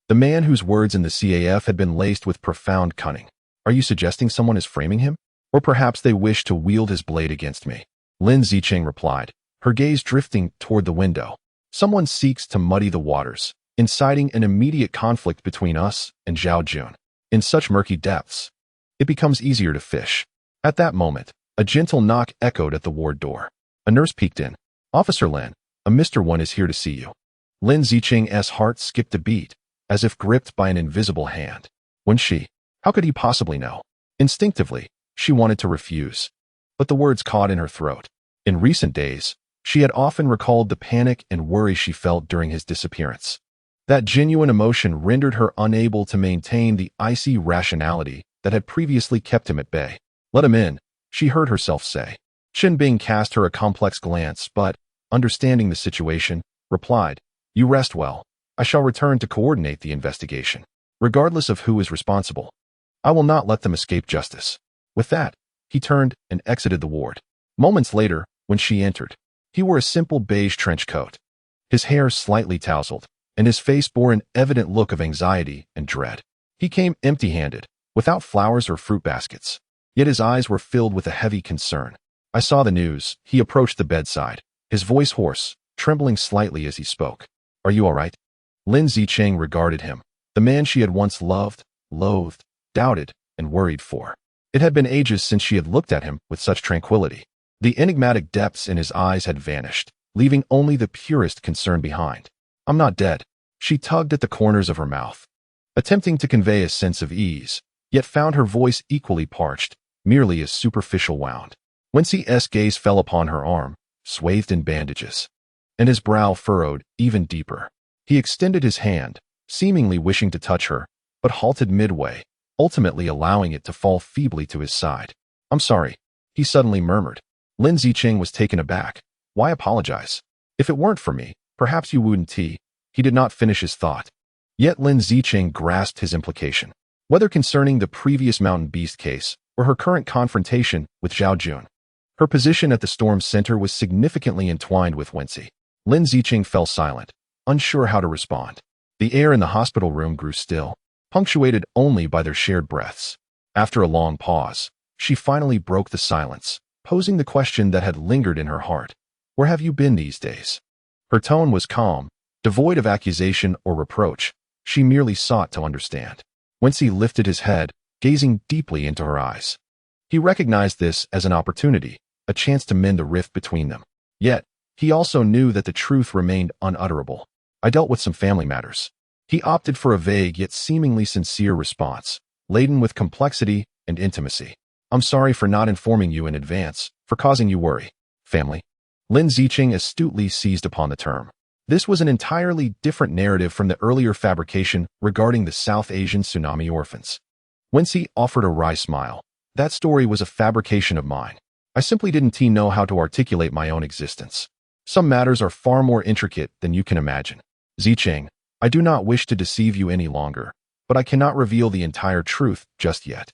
The man whose words in the CAF had been laced with profound cunning. Are you suggesting someone is framing him? Or perhaps they wish to wield his blade against me? Lin Zicheng replied, her gaze drifting toward the window. Someone seeks to muddy the waters, inciting an immediate conflict between us and Zhao Jun. In such murky depths, it becomes easier to fish. At that moment, a gentle knock echoed at the ward door. A nurse peeked in. Officer Lin, a Mr. Wen is here to see you. Lin Zicheng's heart skipped a beat, as if gripped by an invisible hand. Wen Xi, how could he possibly know? Instinctively, she wanted to refuse, but the words caught in her throat. In recent days, she had often recalled the panic and worry she felt during his disappearance. That genuine emotion rendered her unable to maintain the icy rationality that had previously kept him at bay. Let him in, she heard herself say. Chen Bing cast her a complex glance, but, understanding the situation, replied, You rest well. I shall return to coordinate the investigation. Regardless of who is responsible, I will not let them escape justice. With that, he turned and exited the ward. Moments later, when she entered, he wore a simple beige trench coat. His hair slightly tousled, and his face bore an evident look of anxiety and dread. He came empty-handed, without flowers or fruit baskets. Yet his eyes were filled with a heavy concern. I saw the news. He approached the bedside, his voice hoarse, trembling slightly as he spoke. Are you all right? Lin Zicheng regarded him, the man she had once loved, loathed, doubted, and worried for. It had been ages since she had looked at him with such tranquility. The enigmatic depths in his eyes had vanished, leaving only the purest concern behind. I'm not dead. She tugged at the corners of her mouth, attempting to convey a sense of ease, yet found her voice equally parched, merely as superficial wound. Wen Xi's gaze fell upon her arm, swathed in bandages, and his brow furrowed even deeper. He extended his hand, seemingly wishing to touch her, but halted midway, ultimately allowing it to fall feebly to his side. I'm sorry, he suddenly murmured. Lin Zicheng was taken aback. Why apologize? If it weren't for me, perhaps you wouldn't. He did not finish his thought. Yet Lin Zicheng grasped his implication. Whether concerning the previous mountain beast case or her current confrontation with Zhao Jun, her position at the storm's center was significantly entwined with Wen Xi. Lin Zicheng fell silent, unsure how to respond. The air in the hospital room grew still, punctuated only by their shared breaths. After a long pause, she finally broke the silence, posing the question that had lingered in her heart. Where have you been these days? Her tone was calm, devoid of accusation or reproach. She merely sought to understand. Wen Xi lifted his head, gazing deeply into her eyes. He recognized this as an opportunity, a chance to mend the rift between them. Yet, he also knew that the truth remained unutterable. I dealt with some family matters. He opted for a vague yet seemingly sincere response, laden with complexity and intimacy. I'm sorry for not informing you in advance, for causing you worry. Family. Lin Zicheng astutely seized upon the term. This was an entirely different narrative from the earlier fabrication regarding the South Asian tsunami orphans. Wen Xi offered a wry smile. That story was a fabrication of mine. I simply didn't know how to articulate my own existence. Some matters are far more intricate than you can imagine. Zicheng, I do not wish to deceive you any longer, but I cannot reveal the entire truth just yet.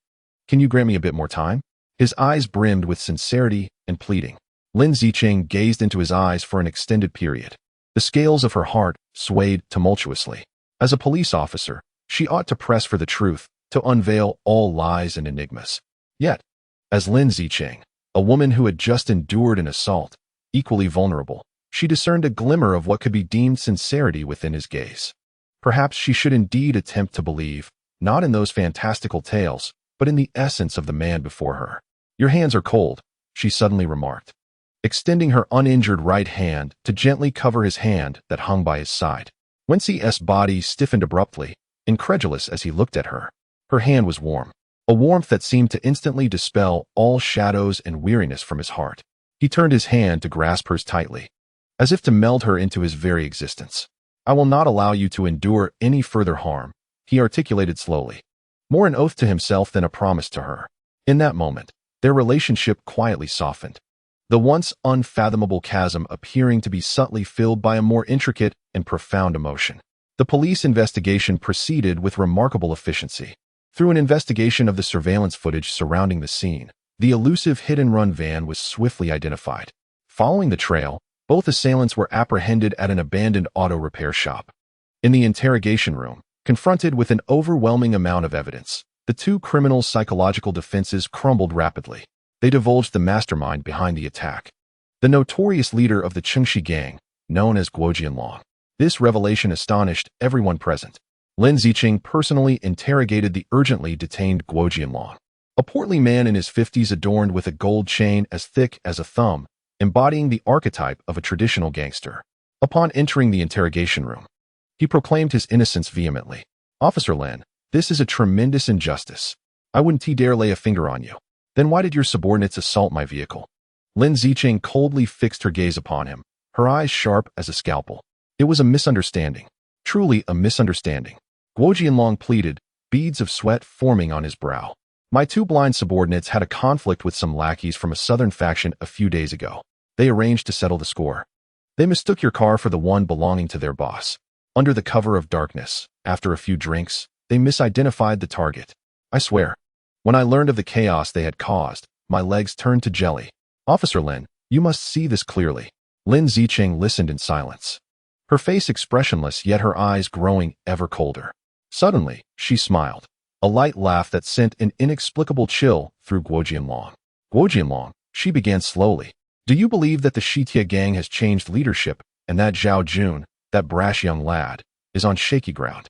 Can you grant me a bit more time? His eyes brimmed with sincerity and pleading. Lin Zicheng gazed into his eyes for an extended period. The scales of her heart swayed tumultuously. As a police officer, she ought to press for the truth, to unveil all lies and enigmas. Yet, as Lin Zicheng, a woman who had just endured an assault, equally vulnerable, she discerned a glimmer of what could be deemed sincerity within his gaze. Perhaps she should indeed attempt to believe, not in those fantastical tales, but in the essence of the man before her. Your hands are cold, she suddenly remarked, extending her uninjured right hand to gently cover his hand that hung by his side. Wen Xi's body stiffened abruptly, incredulous as he looked at her. Her hand was warm, a warmth that seemed to instantly dispel all shadows and weariness from his heart. He turned his hand to grasp hers tightly, as if to meld her into his very existence. I will not allow you to endure any further harm, he articulated slowly, more an oath to himself than a promise to her. In that moment, their relationship quietly softened, the once unfathomable chasm appearing to be subtly filled by a more intricate and profound emotion. The police investigation proceeded with remarkable efficiency. Through an investigation of the surveillance footage surrounding the scene, the elusive hit-and-run van was swiftly identified. Following the trail, both assailants were apprehended at an abandoned auto repair shop. In the interrogation room, confronted with an overwhelming amount of evidence, the two criminals' psychological defenses crumbled rapidly. They divulged the mastermind behind the attack, the notorious leader of the Chengxi gang, known as Guo Jianlong. This revelation astonished everyone present. Lin Zicheng personally interrogated the urgently detained Guo Jianlong, a portly man in his 50s adorned with a gold chain as thick as a thumb, embodying the archetype of a traditional gangster. Upon entering the interrogation room, he proclaimed his innocence vehemently. Officer Lin, this is a tremendous injustice. I wouldn't dare lay a finger on you. Then why did your subordinates assault my vehicle? Lin Zicheng coldly fixed her gaze upon him, her eyes sharp as a scalpel. It was a misunderstanding. Truly a misunderstanding. Guo Jianlong pleaded, beads of sweat forming on his brow. My two blind subordinates had a conflict with some lackeys from a southern faction a few days ago. They arranged to settle the score. They mistook your car for the one belonging to their boss. Under the cover of darkness, after a few drinks, they misidentified the target. I swear, when I learned of the chaos they had caused, my legs turned to jelly. Officer Lin, you must see this clearly. Lin Zicheng listened in silence, her face expressionless yet her eyes growing ever colder. Suddenly, she smiled, a light laugh that sent an inexplicable chill through Guo Jianlong. Guo Jianlong, she began slowly. Do you believe that the Shitia gang has changed leadership and that Zhao Jun, that brash young lad, is on shaky ground?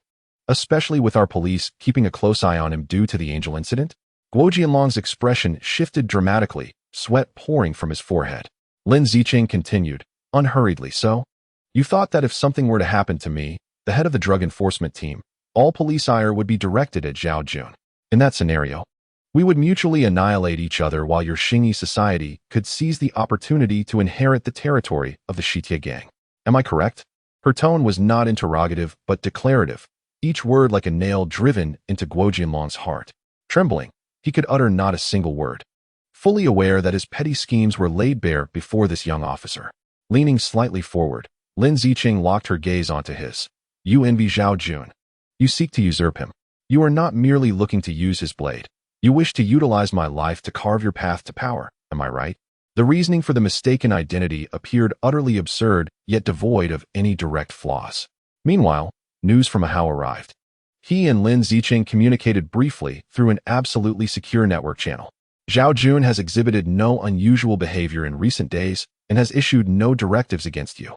Especially with our police keeping a close eye on him due to the Angel incident? Guo Jianlong's expression shifted dramatically, sweat pouring from his forehead. Lin Zicheng continued, unhurriedly so? You thought that if something were to happen to me, the head of the drug enforcement team, all police ire would be directed at Zhao Jun. In that scenario, we would mutually annihilate each other while your Xingyi society could seize the opportunity to inherit the territory of the Shitia gang. Am I correct? Her tone was not interrogative but declarative, each word like a nail driven into Guo Jianlong's heart. Trembling, he could utter not a single word, fully aware that his petty schemes were laid bare before this young officer. Leaning slightly forward, Lin Zicheng locked her gaze onto his. You envy Zhao Jun. You seek to usurp him. You are not merely looking to use his blade. You wish to utilize my life to carve your path to power, am I right? The reasoning for the mistaken identity appeared utterly absurd, yet devoid of any direct flaws. Meanwhile, news from Ahau arrived. He and Lin Zicheng communicated briefly through an absolutely secure network channel. Zhao Jun has exhibited no unusual behavior in recent days and has issued no directives against you.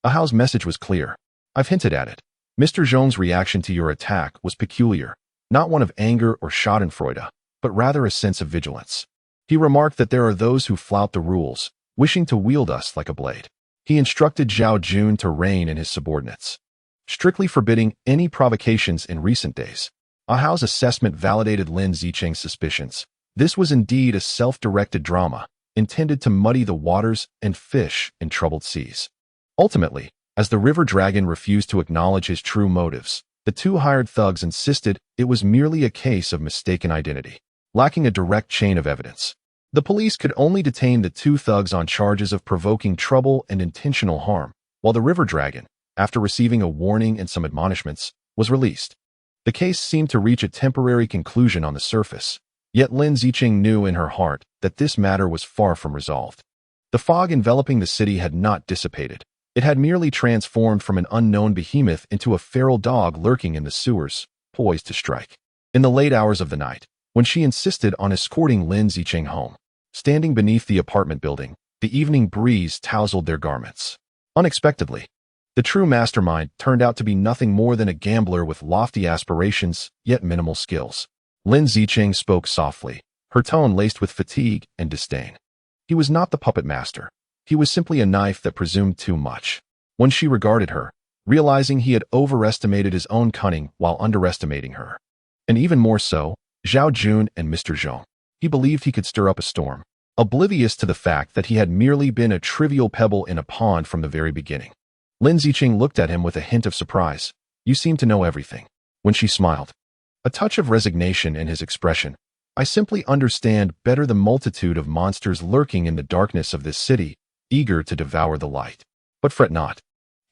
Ahau's message was clear. I've hinted at it. Mr. Zhong's reaction to your attack was peculiar, not one of anger or schadenfreude, but rather a sense of vigilance. He remarked that there are those who flout the rules, wishing to wield us like a blade. He instructed Zhao Jun to rein in his subordinates, strictly forbidding any provocations in recent days. Ahau's assessment validated Lin Zicheng's suspicions. This was indeed a self-directed drama, intended to muddy the waters and fish in troubled seas. Ultimately, as the river dragon refused to acknowledge his true motives, the two hired thugs insisted it was merely a case of mistaken identity, lacking a direct chain of evidence. The police could only detain the two thugs on charges of provoking trouble and intentional harm, while the river dragon, after receiving a warning and some admonishments, was released. The case seemed to reach a temporary conclusion on the surface, yet Lin Zicheng knew in her heart that this matter was far from resolved. The fog enveloping the city had not dissipated. It had merely transformed from an unknown behemoth into a feral dog lurking in the sewers, poised to strike. In the late hours of the night, when she insisted on escorting Lin Zicheng home, standing beneath the apartment building, the evening breeze tousled their garments. Unexpectedly, the true mastermind turned out to be nothing more than a gambler with lofty aspirations, yet minimal skills. Lin Zicheng spoke softly, her tone laced with fatigue and disdain. He was not the puppet master. He was simply a knife that presumed too much. When she regarded her, realizing he had overestimated his own cunning while underestimating her, and even more so, Zhao Jun and Mr. Zhong, he believed he could stir up a storm. oblivious to the fact that he had merely been a trivial pebble in a pond from the very beginning. Lin Zicheng looked at him with a hint of surprise. "You seem to know everything." When she smiled, a touch of resignation in his expression. "I simply understand better the multitude of monsters lurking in the darkness of this city, eager to devour the light. But fret not."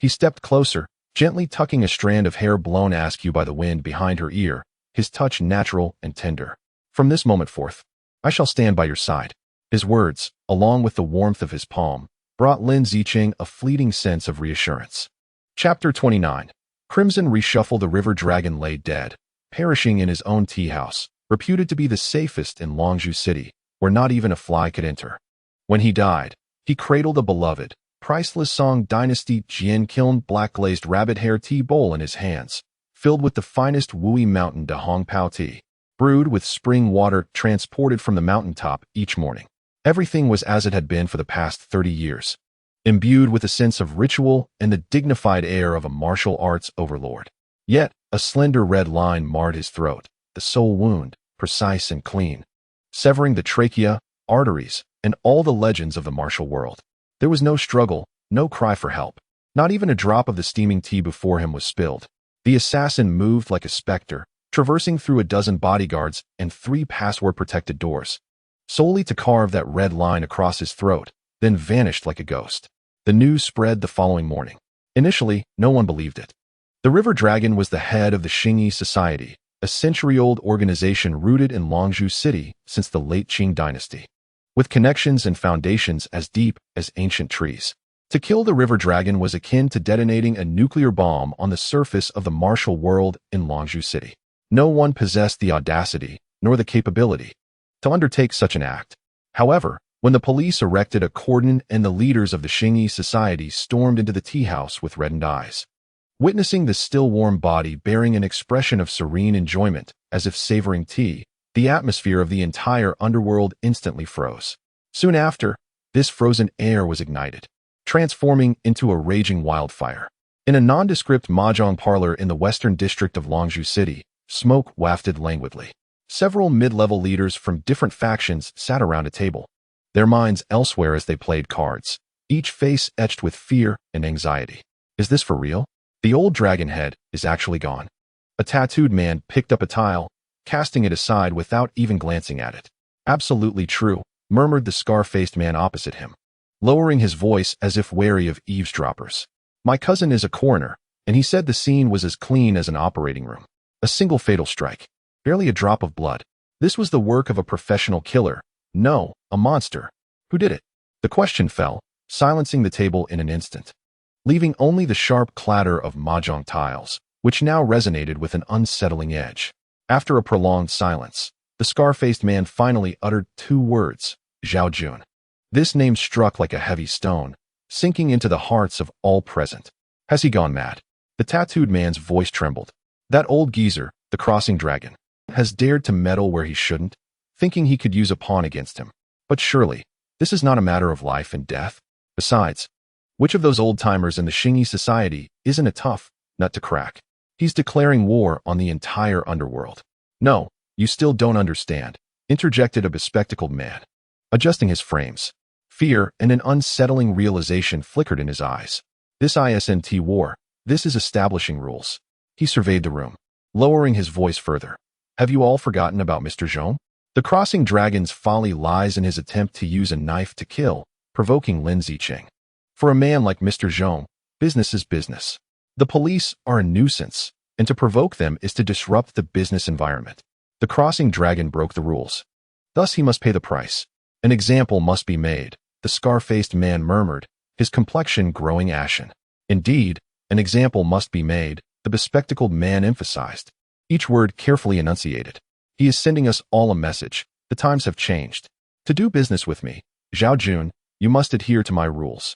He stepped closer, gently tucking a strand of hair blown askew by the wind behind her ear, his touch natural and tender. "From this moment forth, I shall stand by your side." His words, along with the warmth of his palm, brought Lin Zicheng a fleeting sense of reassurance. Chapter 29. Crimson reshuffle. The river dragon lay dead, perishing in his own tea house, reputed to be the safest in Longzhou City, where not even a fly could enter. When he died, he cradled a beloved, priceless Song Dynasty Jian kiln black-glazed rabbit hair tea bowl in his hands, filled with the finest Wui Mountain de Hong Pao tea, brewed with spring water transported from the mountaintop each morning. Everything was as it had been for the past 30 years, imbued with a sense of ritual and the dignified air of a martial arts overlord. Yet, a slender red line marred his throat, the sole wound, precise and clean, severing the trachea, arteries, and all the legends of the martial world. There was no struggle, no cry for help. Not even a drop of the steaming tea before him was spilled. The assassin moved like a specter, traversing through a dozen bodyguards and 3 password-protected doors, solely to carve that red line across his throat, then vanished like a ghost. The news spread the following morning. Initially, no one believed it. The River Dragon was the head of the Xingyi Society, a century-old organization rooted in Longzhou City since the late Qing dynasty, with connections and foundations as deep as ancient trees. To kill the River Dragon was akin to detonating a nuclear bomb on the surface of the martial world in Longzhou City. No one possessed the audacity, nor the capability, to undertake such an act. However, when the police erected a cordon and the leaders of the Xingyi Society stormed into the tea house with reddened eyes, witnessing the still-warm body bearing an expression of serene enjoyment, as if savoring tea, the atmosphere of the entire underworld instantly froze. Soon after, this frozen air was ignited, transforming into a raging wildfire. In a nondescript mahjong parlor in the western district of Longzhou City, smoke wafted languidly. Several mid-level leaders from different factions sat around a table, their minds elsewhere as they played cards, each face etched with fear and anxiety. Is this for real? The old dragon head is actually gone. A tattooed man picked up a tile, casting it aside without even glancing at it. Absolutely true, murmured the scar-faced man opposite him, lowering his voice as if wary of eavesdroppers. My cousin is a coroner, and he said the scene was as clean as an operating room. A single fatal strike. Barely a drop of blood. This was the work of a professional killer. No, a monster. Who did it? The question fell, silencing the table in an instant, leaving only the sharp clatter of mahjong tiles, which now resonated with an unsettling edge. After a prolonged silence, the scar-faced man finally uttered 2 words, Zhao Jun. This name struck like a heavy stone, sinking into the hearts of all present. Has he gone mad? The tattooed man's voice trembled. That old geezer, the crossing dragon, has dared to meddle where he shouldn't, thinking he could use a pawn against him. But surely, this is not a matter of life and death. Besides, which of those old-timers in the Xingyi Society isn't a tough nut to crack? He's declaring war on the entire underworld. No, you still don't understand, interjected a bespectacled man, adjusting his frames. Fear and an unsettling realization flickered in his eyes. This isn't war, this is establishing rules. He surveyed the room, lowering his voice further. Have you all forgotten about Mr. Zhong? The crossing dragon's folly lies in his attempt to use a knife to kill, provoking Lin Zicheng. For a man like Mr. Zhong, business is business. The police are a nuisance, and to provoke them is to disrupt the business environment. The crossing dragon broke the rules. Thus he must pay the price. An example must be made, the scar-faced man murmured, his complexion growing ashen. Indeed, an example must be made, the bespectacled man emphasized, each word carefully enunciated. He is sending us all a message. The times have changed. To do business with me, Zhao Jun, you must adhere to my rules.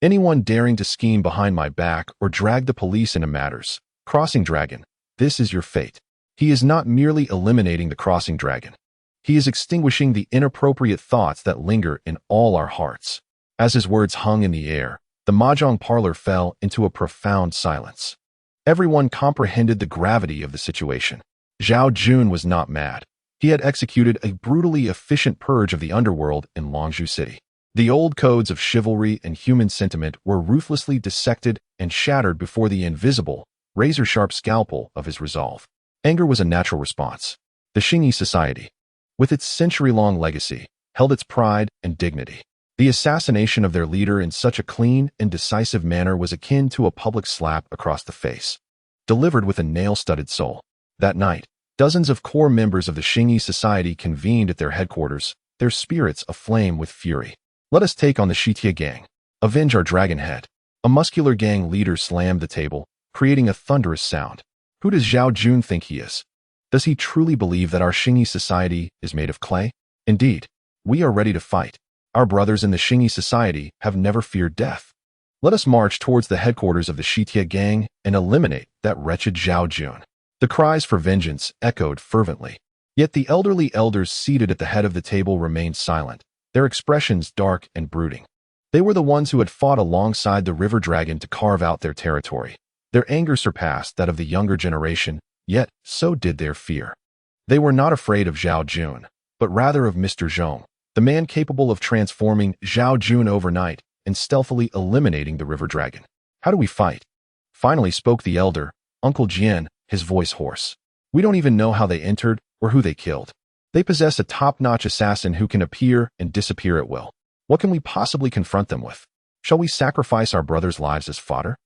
Anyone daring to scheme behind my back or drag the police into matters, crossing dragon, this is your fate. He is not merely eliminating the crossing dragon. He is extinguishing the inappropriate thoughts that linger in all our hearts. As his words hung in the air, the mahjong parlor fell into a profound silence. Everyone comprehended the gravity of the situation. Zhao Jun was not mad. He had executed a brutally efficient purge of the underworld in Longzhou City. The old codes of chivalry and human sentiment were ruthlessly dissected and shattered before the invisible, razor-sharp scalpel of his resolve. Anger was a natural response. The Xingyi society, with its century-long legacy, held its pride and dignity. The assassination of their leader in such a clean and decisive manner was akin to a public slap across the face, delivered with a nail-studded soul. That night, dozens of core members of the Xingyi society convened at their headquarters, their spirits aflame with fury. Let us take on the Shitia gang. Avenge our dragon head. A muscular gang leader slammed the table, creating a thunderous sound. Who does Zhao Jun think he is? Does he truly believe that our Xingyi society is made of clay? Indeed, we are ready to fight. Our brothers in the Xingyi society have never feared death. Let us march towards the headquarters of the Shitia gang and eliminate that wretched Zhao Jun. The cries for vengeance echoed fervently. Yet the elderly elders seated at the head of the table remained silent, their expressions dark and brooding. They were the ones who had fought alongside the river dragon to carve out their territory. Their anger surpassed that of the younger generation, yet so did their fear. They were not afraid of Zhao Jun, but rather of Mr. Zhong, the man capable of transforming Zhao Jun overnight and stealthily eliminating the river dragon. How do we fight? Finally spoke the elder, Uncle Jian, his voice hoarse. We don't even know how they entered or who they killed. They possess a top-notch assassin who can appear and disappear at will. What can we possibly confront them with? Shall we sacrifice our brothers' lives as fodder?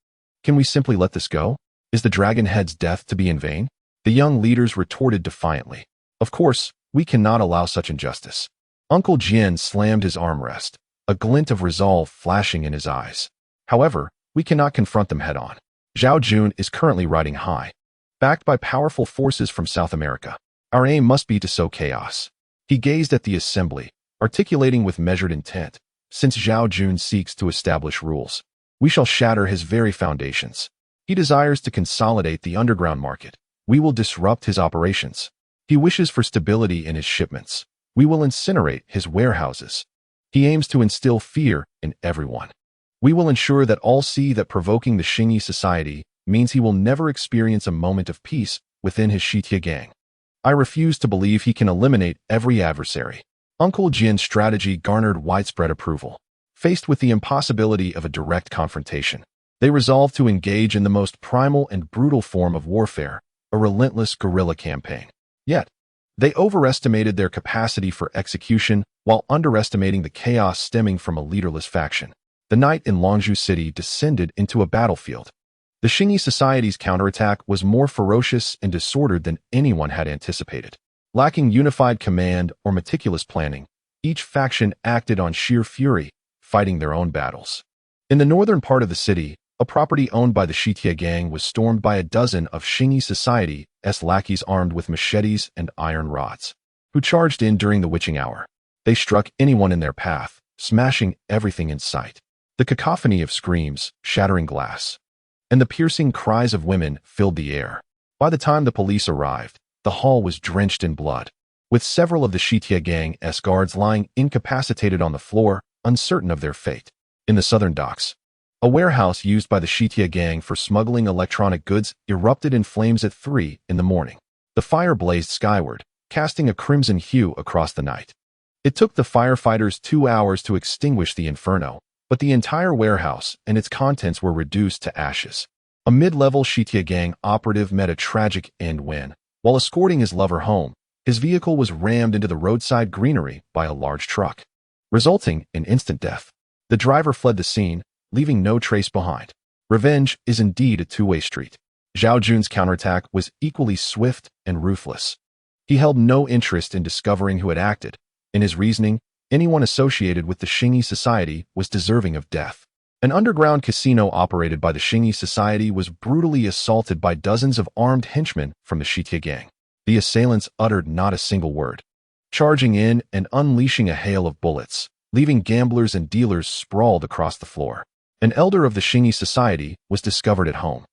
Can we simply let this go? Is the dragon head's death to be in vain? The young leaders retorted defiantly. Of course, we cannot allow such injustice. Uncle Jian slammed his armrest, a glint of resolve flashing in his eyes. However, we cannot confront them head-on. Zhao Jun is currently riding high, backed by powerful forces from South America. Our aim must be to sow chaos. He gazed at the assembly, articulating with measured intent. Since Zhao Jun seeks to establish rules, we shall shatter his very foundations. He desires to consolidate the underground market. We will disrupt his operations. He wishes for stability in his shipments. We will incinerate his warehouses. He aims to instill fear in everyone. We will ensure that all see that provoking the Xingyi society means he will never experience a moment of peace within his Shitia gang. I refuse to believe he can eliminate every adversary. Uncle Jin's strategy garnered widespread approval. Faced with the impossibility of a direct confrontation, they resolved to engage in the most primal and brutal form of warfare, a relentless guerrilla campaign. Yet, they overestimated their capacity for execution while underestimating the chaos stemming from a leaderless faction. The night in Longzhou City descended into a battlefield. The Xingyi society's counterattack was more ferocious and disordered than anyone had anticipated. Lacking unified command or meticulous planning, each faction acted on sheer fury, fighting their own battles. In the northern part of the city, a property owned by the Shitia gang was stormed by a dozen of Xingyi society's lackeys armed with machetes and iron rods, who charged in during the witching hour. They struck anyone in their path, smashing everything in sight. The cacophony of screams, shattering glass, and the piercing cries of women filled the air. By the time the police arrived, the hall was drenched in blood, with several of the Shitia gang's guards lying incapacitated on the floor, uncertain of their fate. In the southern docks, a warehouse used by the Shitia gang for smuggling electronic goods erupted in flames at 3 in the morning. The fire blazed skyward, casting a crimson hue across the night. It took the firefighters 2 hours to extinguish the inferno, but the entire warehouse and its contents were reduced to ashes. A mid-level Shitia gang operative met a tragic end when, while escorting his lover home, his vehicle was rammed into the roadside greenery by a large truck, resulting in instant death. The driver fled the scene, leaving no trace behind. Revenge is indeed a two-way street. Zhao Jun's counterattack was equally swift and ruthless. He held no interest in discovering who had acted. In his reasoning, anyone associated with the Xingyi society was deserving of death. An underground casino operated by the Xingyi society was brutally assaulted by dozens of armed henchmen from the Shitia gang. The assailants uttered not a single word, charging in and unleashing a hail of bullets, leaving gamblers and dealers sprawled across the floor. An elder of the Xingyi society was discovered at home,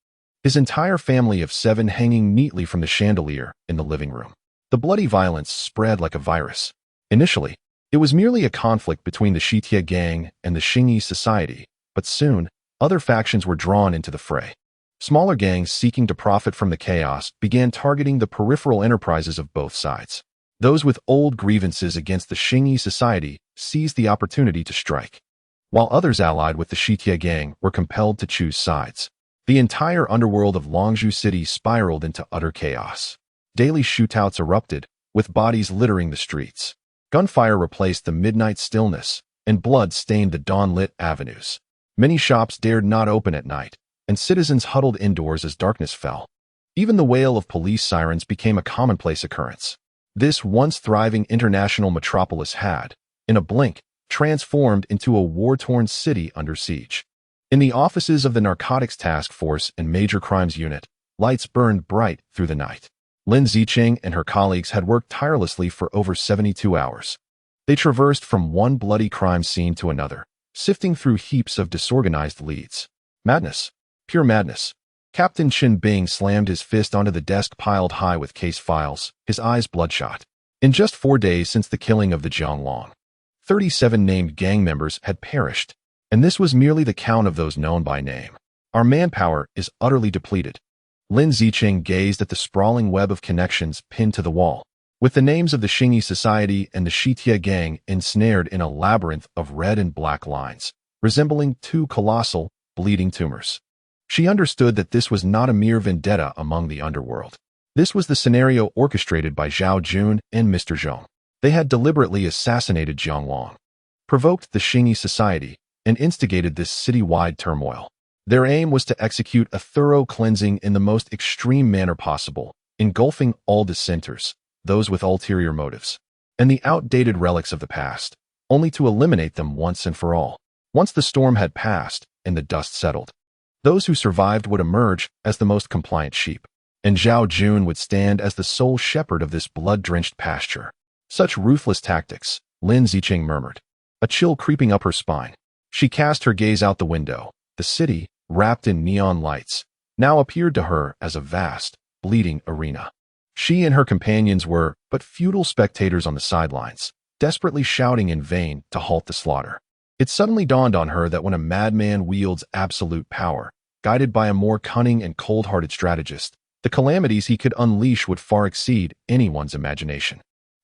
his entire family of 7 hanging neatly from the chandelier in the living room. The bloody violence spread like a virus. Initially, it was merely a conflict between the Shitia gang and the Xingyi society, but soon, other factions were drawn into the fray. Smaller gangs seeking to profit from the chaos began targeting the peripheral enterprises of both sides. Those with old grievances against the Xingyi society seized the opportunity to strike, while others allied with the Shitia gang were compelled to choose sides. The entire underworld of Longzhou City spiraled into utter chaos. Daily shootouts erupted, with bodies littering the streets. Gunfire replaced the midnight stillness, and blood stained the dawn-lit avenues. Many shops dared not open at night, and citizens huddled indoors as darkness fell. Even the wail of police sirens became a commonplace occurrence. This once thriving international metropolis had, in a blink, transformed into a war-torn city under siege. In the offices of the Narcotics Task Force and Major Crimes Unit, lights burned bright through the night. Lin Zicheng and her colleagues had worked tirelessly for over 72 hours. They traversed from one bloody crime scene to another, sifting through heaps of disorganized leads. Madness. Pure madness. Captain Chen Bing slammed his fist onto the desk piled high with case files, his eyes bloodshot. In just 4 days since the killing of the Jianglong, 37 named gang members had perished, and this was merely the count of those known by name. Our manpower is utterly depleted. Lin Zicheng gazed at the sprawling web of connections pinned to the wall, with the names of the Xingyi Society and the Shitia gang ensnared in a labyrinth of red and black lines, resembling two colossal, bleeding tumors. She understood that this was not a mere vendetta among the underworld. This was the scenario orchestrated by Zhao Jun and Mr. Zhong. They had deliberately assassinated Jianglong, provoked the Xingyi Society, and instigated this city-wide turmoil. Their aim was to execute a thorough cleansing in the most extreme manner possible, engulfing all dissenters, those with ulterior motives, and the outdated relics of the past, only to eliminate them once and for all. Once the storm had passed and the dust settled, those who survived would emerge as the most compliant sheep, and Zhao Jun would stand as the sole shepherd of this blood-drenched pasture. Such ruthless tactics, Lin Zicheng murmured, a chill creeping up her spine. She cast her gaze out the window. The city, wrapped in neon lights, now appeared to her as a vast, bleeding arena. She and her companions were but futile spectators on the sidelines, desperately shouting in vain to halt the slaughter. It suddenly dawned on her that when a madman wields absolute power, guided by a more cunning and cold-hearted strategist, the calamities he could unleash would far exceed anyone's imagination.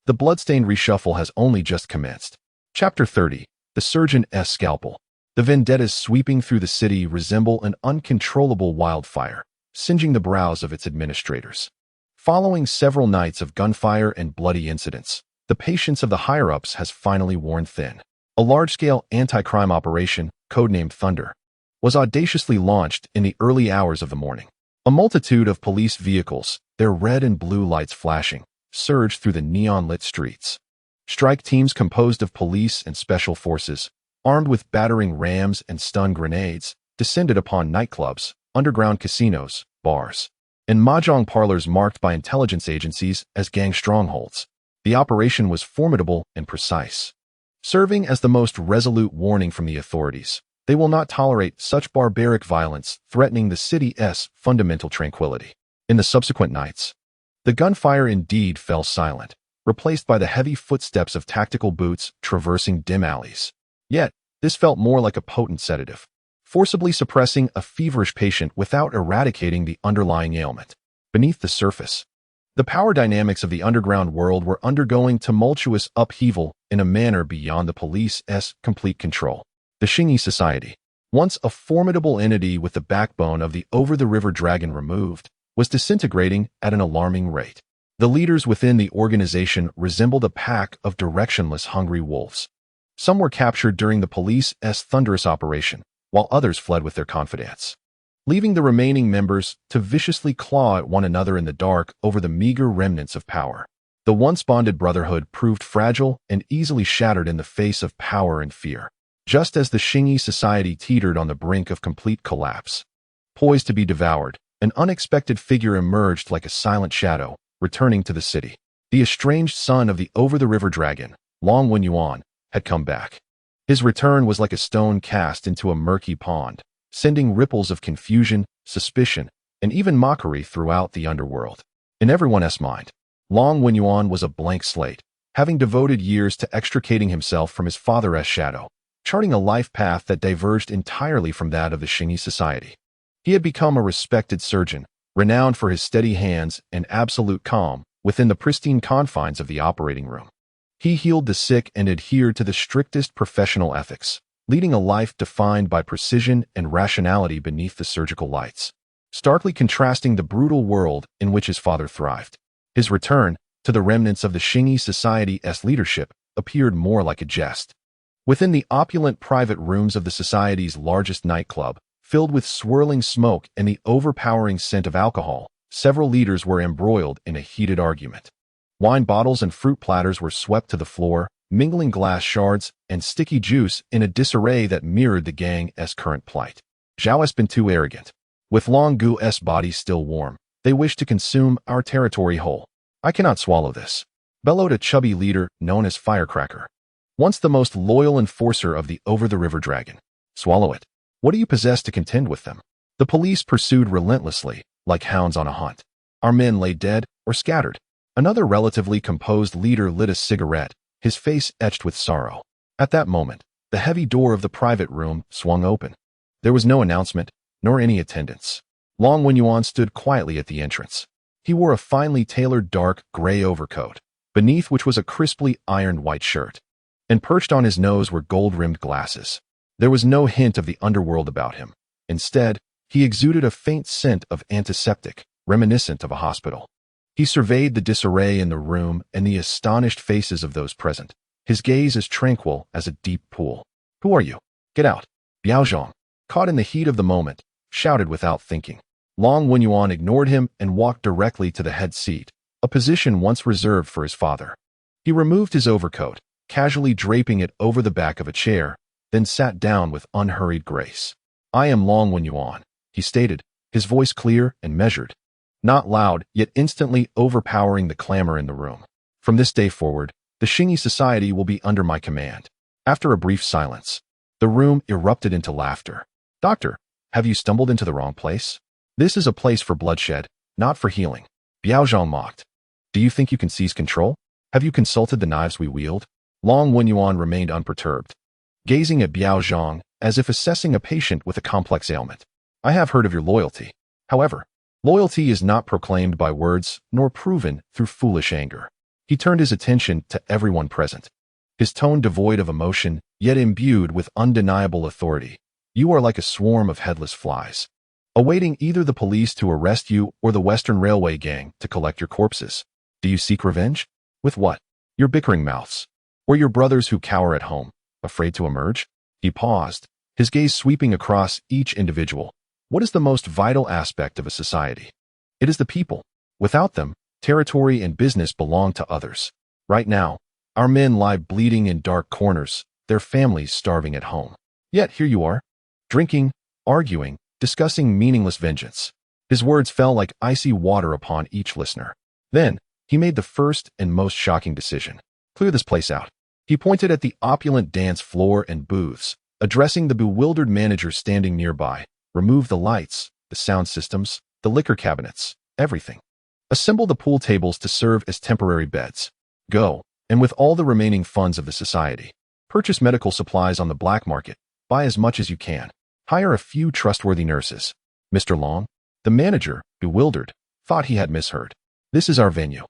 The bloodstained reshuffle has only just commenced. Chapter 30. The Surgeon's Scalpel. The vendettas sweeping through the city resemble an uncontrollable wildfire, singeing the brows of its administrators. Following several nights of gunfire and bloody incidents, the patience of the higher-ups has finally worn thin. A large-scale anti-crime operation, codenamed Thunder, was audaciously launched in the early hours of the morning. A multitude of police vehicles, their red and blue lights flashing, surged through the neon-lit streets. Strike teams composed of police and special forces, armed with battering rams and stun grenades, descended upon nightclubs, underground casinos, bars, and mahjong parlors marked by intelligence agencies as gang strongholds. The operation was formidable and precise, serving as the most resolute warning from the authorities. They will not tolerate such barbaric violence threatening the city's fundamental tranquility. In the subsequent nights, the gunfire indeed fell silent, replaced by the heavy footsteps of tactical boots traversing dim alleys. Yet, this felt more like a potent sedative, forcibly suppressing a feverish patient without eradicating the underlying ailment. Beneath the surface, the power dynamics of the underground world were undergoing tumultuous upheaval in a manner beyond the police's complete control. The Xingyi Society, once a formidable entity with the backbone of the over-the-river dragon removed, was disintegrating at an alarming rate. The leaders within the organization resembled a pack of directionless hungry wolves. Some were captured during the police's thunderous operation, while others fled with their confidants, leaving the remaining members to viciously claw at one another in the dark over the meager remnants of power. The once bonded brotherhood proved fragile and easily shattered in the face of power and fear. Just as the Xingyi Society teetered on the brink of complete collapse, poised to be devoured, an unexpected figure emerged like a silent shadow, returning to the city. The estranged son of the over-the-river dragon, Long Wen Yuan, had come back. His return was like a stone cast into a murky pond, sending ripples of confusion, suspicion, and even mockery throughout the underworld. In everyone's mind, Long Wen Yuan was a blank slate, having devoted years to extricating himself from his father's shadow, charting a life path that diverged entirely from that of the Xingyi Society. He had become a respected surgeon, renowned for his steady hands and absolute calm, within the pristine confines of the operating room. He healed the sick and adhered to the strictest professional ethics, leading a life defined by precision and rationality beneath the surgical lights, starkly contrasting the brutal world in which his father thrived. His return, to the remnants of the Xingyi Society's leadership, appeared more like a jest. Within the opulent private rooms of the society's largest nightclub, filled with swirling smoke and the overpowering scent of alcohol, several leaders were embroiled in a heated argument. Wine bottles and fruit platters were swept to the floor, mingling glass shards and sticky juice in a disarray that mirrored the gang's current plight. Zhao has been too arrogant. With Long Gu's body still warm, they wish to consume our territory whole. I cannot swallow this, bellowed a chubby leader known as Firecracker, once the most loyal enforcer of the over-the-river dragon. Swallow it. What do you possess to contend with them? The police pursued relentlessly, like hounds on a hunt. Our men lay dead or scattered. Another relatively composed leader lit a cigarette, his face etched with sorrow. At that moment, the heavy door of the private room swung open. There was no announcement, nor any attendance. Long Wenyuan stood quietly at the entrance. He wore a finely tailored dark gray overcoat, beneath which was a crisply ironed white shirt, and perched on his nose were gold-rimmed glasses. There was no hint of the underworld about him. Instead, he exuded a faint scent of antiseptic, reminiscent of a hospital. He surveyed the disarray in the room and the astonished faces of those present, his gaze as tranquil as a deep pool. "Who are you? Get out!" Biaozhong, caught in the heat of the moment, shouted without thinking. Long Wenyuan ignored him and walked directly to the head seat, a position once reserved for his father. He removed his overcoat, casually draping it over the back of a chair, then sat down with unhurried grace. "I am Long Wenyuan," he stated, his voice clear and measured, not loud, yet instantly overpowering the clamor in the room. "From this day forward, the Xingyi Society will be under my command." After a brief silence, the room erupted into laughter. "Doctor, have you stumbled into the wrong place? This is a place for bloodshed, not for healing," Biaozhong mocked. "Do you think you can seize control? Have you consulted the knives we wield?" Long Wenyuan remained unperturbed, gazing at Biaozhong as if assessing a patient with a complex ailment. "I have heard of your loyalty. However, loyalty is not proclaimed by words nor proven through foolish anger." He turned his attention to everyone present, his tone devoid of emotion, yet imbued with undeniable authority. "You are like a swarm of headless flies, awaiting either the police to arrest you or the Western Railway gang to collect your corpses. Do you seek revenge? With what? Your bickering mouths? Or your brothers who cower at home, afraid to emerge?" He paused, his gaze sweeping across each individual. "What is the most vital aspect of a society? It is the people. Without them, territory and business belong to others. Right now, our men lie bleeding in dark corners, their families starving at home. Yet here you are, drinking, arguing, discussing meaningless vengeance." His words fell like icy water upon each listener. Then, he made the first and most shocking decision. "Clear this place out." He pointed at the opulent dance floor and booths, addressing the bewildered managers standing nearby. "Remove the lights, the sound systems, the liquor cabinets, everything. Assemble the pool tables to serve as temporary beds. Go, and with all the remaining funds of the society, purchase medical supplies on the black market, buy as much as you can. Hire a few trustworthy nurses." Mr. Long, the manager, bewildered, thought he had misheard. "This is our venue.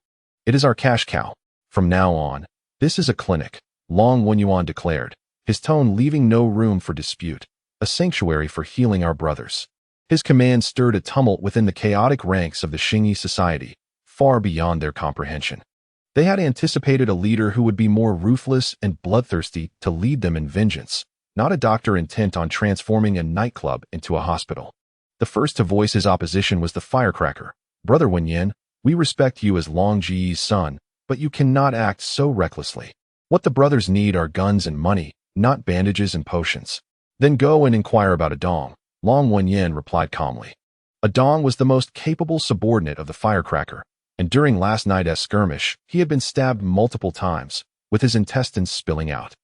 It is our cash cow. From now on, this is a clinic," Long Wenyuan declared, his tone leaving no room for dispute. "A sanctuary for healing our brothers." His command stirred a tumult within the chaotic ranks of the Xingyi Society, far beyond their comprehension. They had anticipated a leader who would be more ruthless and bloodthirsty to lead them in vengeance, not a doctor intent on transforming a nightclub into a hospital. The first to voice his opposition was the Firecracker. "Brother Wenyan, we respect you as Long Ji's son, but you cannot act so recklessly. What the brothers need are guns and money, not bandages and potions." "Then go and inquire about a dong," Long Wenyan replied calmly. Adong was the most capable subordinate of the Firecracker, and during last night's skirmish, he had been stabbed multiple times, with his intestines spilling out.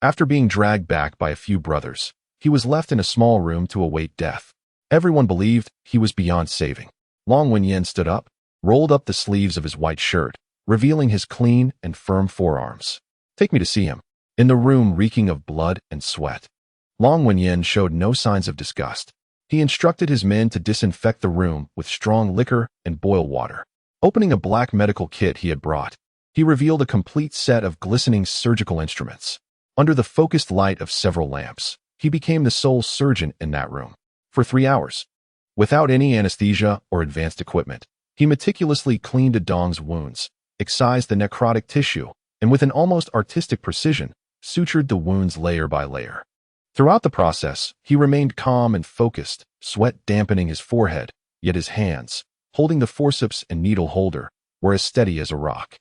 After being dragged back by a few brothers, he was left in a small room to await death. Everyone believed he was beyond saving. Long Wenyan stood up, rolled up the sleeves of his white shirt, revealing his clean and firm forearms. "Take me to see him." In the room reeking of blood and sweat, Long Wenyan showed no signs of disgust. He instructed his men to disinfect the room with strong liquor and boil water. Opening a black medical kit he had brought, he revealed a complete set of glistening surgical instruments. Under the focused light of several lamps, he became the sole surgeon in that room. For 3 hours, without any anesthesia or advanced equipment, he meticulously cleaned Adong's wounds, excised the necrotic tissue, and with an almost artistic precision, sutured the wounds layer by layer. Throughout the process, he remained calm and focused, sweat dampening his forehead, yet his hands, holding the forceps and needle holder, were as steady as a rock.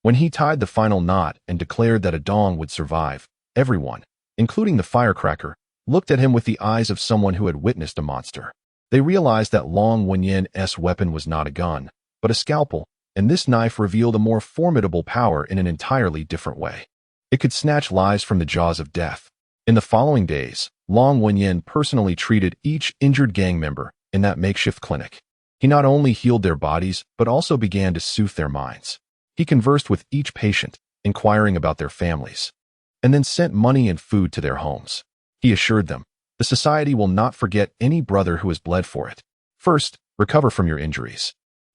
When he tied the final knot and declared that Adong would survive, everyone, including the firecracker, looked at him with the eyes of someone who had witnessed a monster. They realized that Long Wenyan's weapon was not a gun, but a scalpel, and this knife revealed a more formidable power in an entirely different way. It could snatch lives from the jaws of death. In the following days, Long Wenyan personally treated each injured gang member in that makeshift clinic. He not only healed their bodies, but also began to soothe their minds. He conversed with each patient, inquiring about their families, and then sent money and food to their homes. He assured them, the society will not forget any brother who has bled for it. First, recover from your injuries.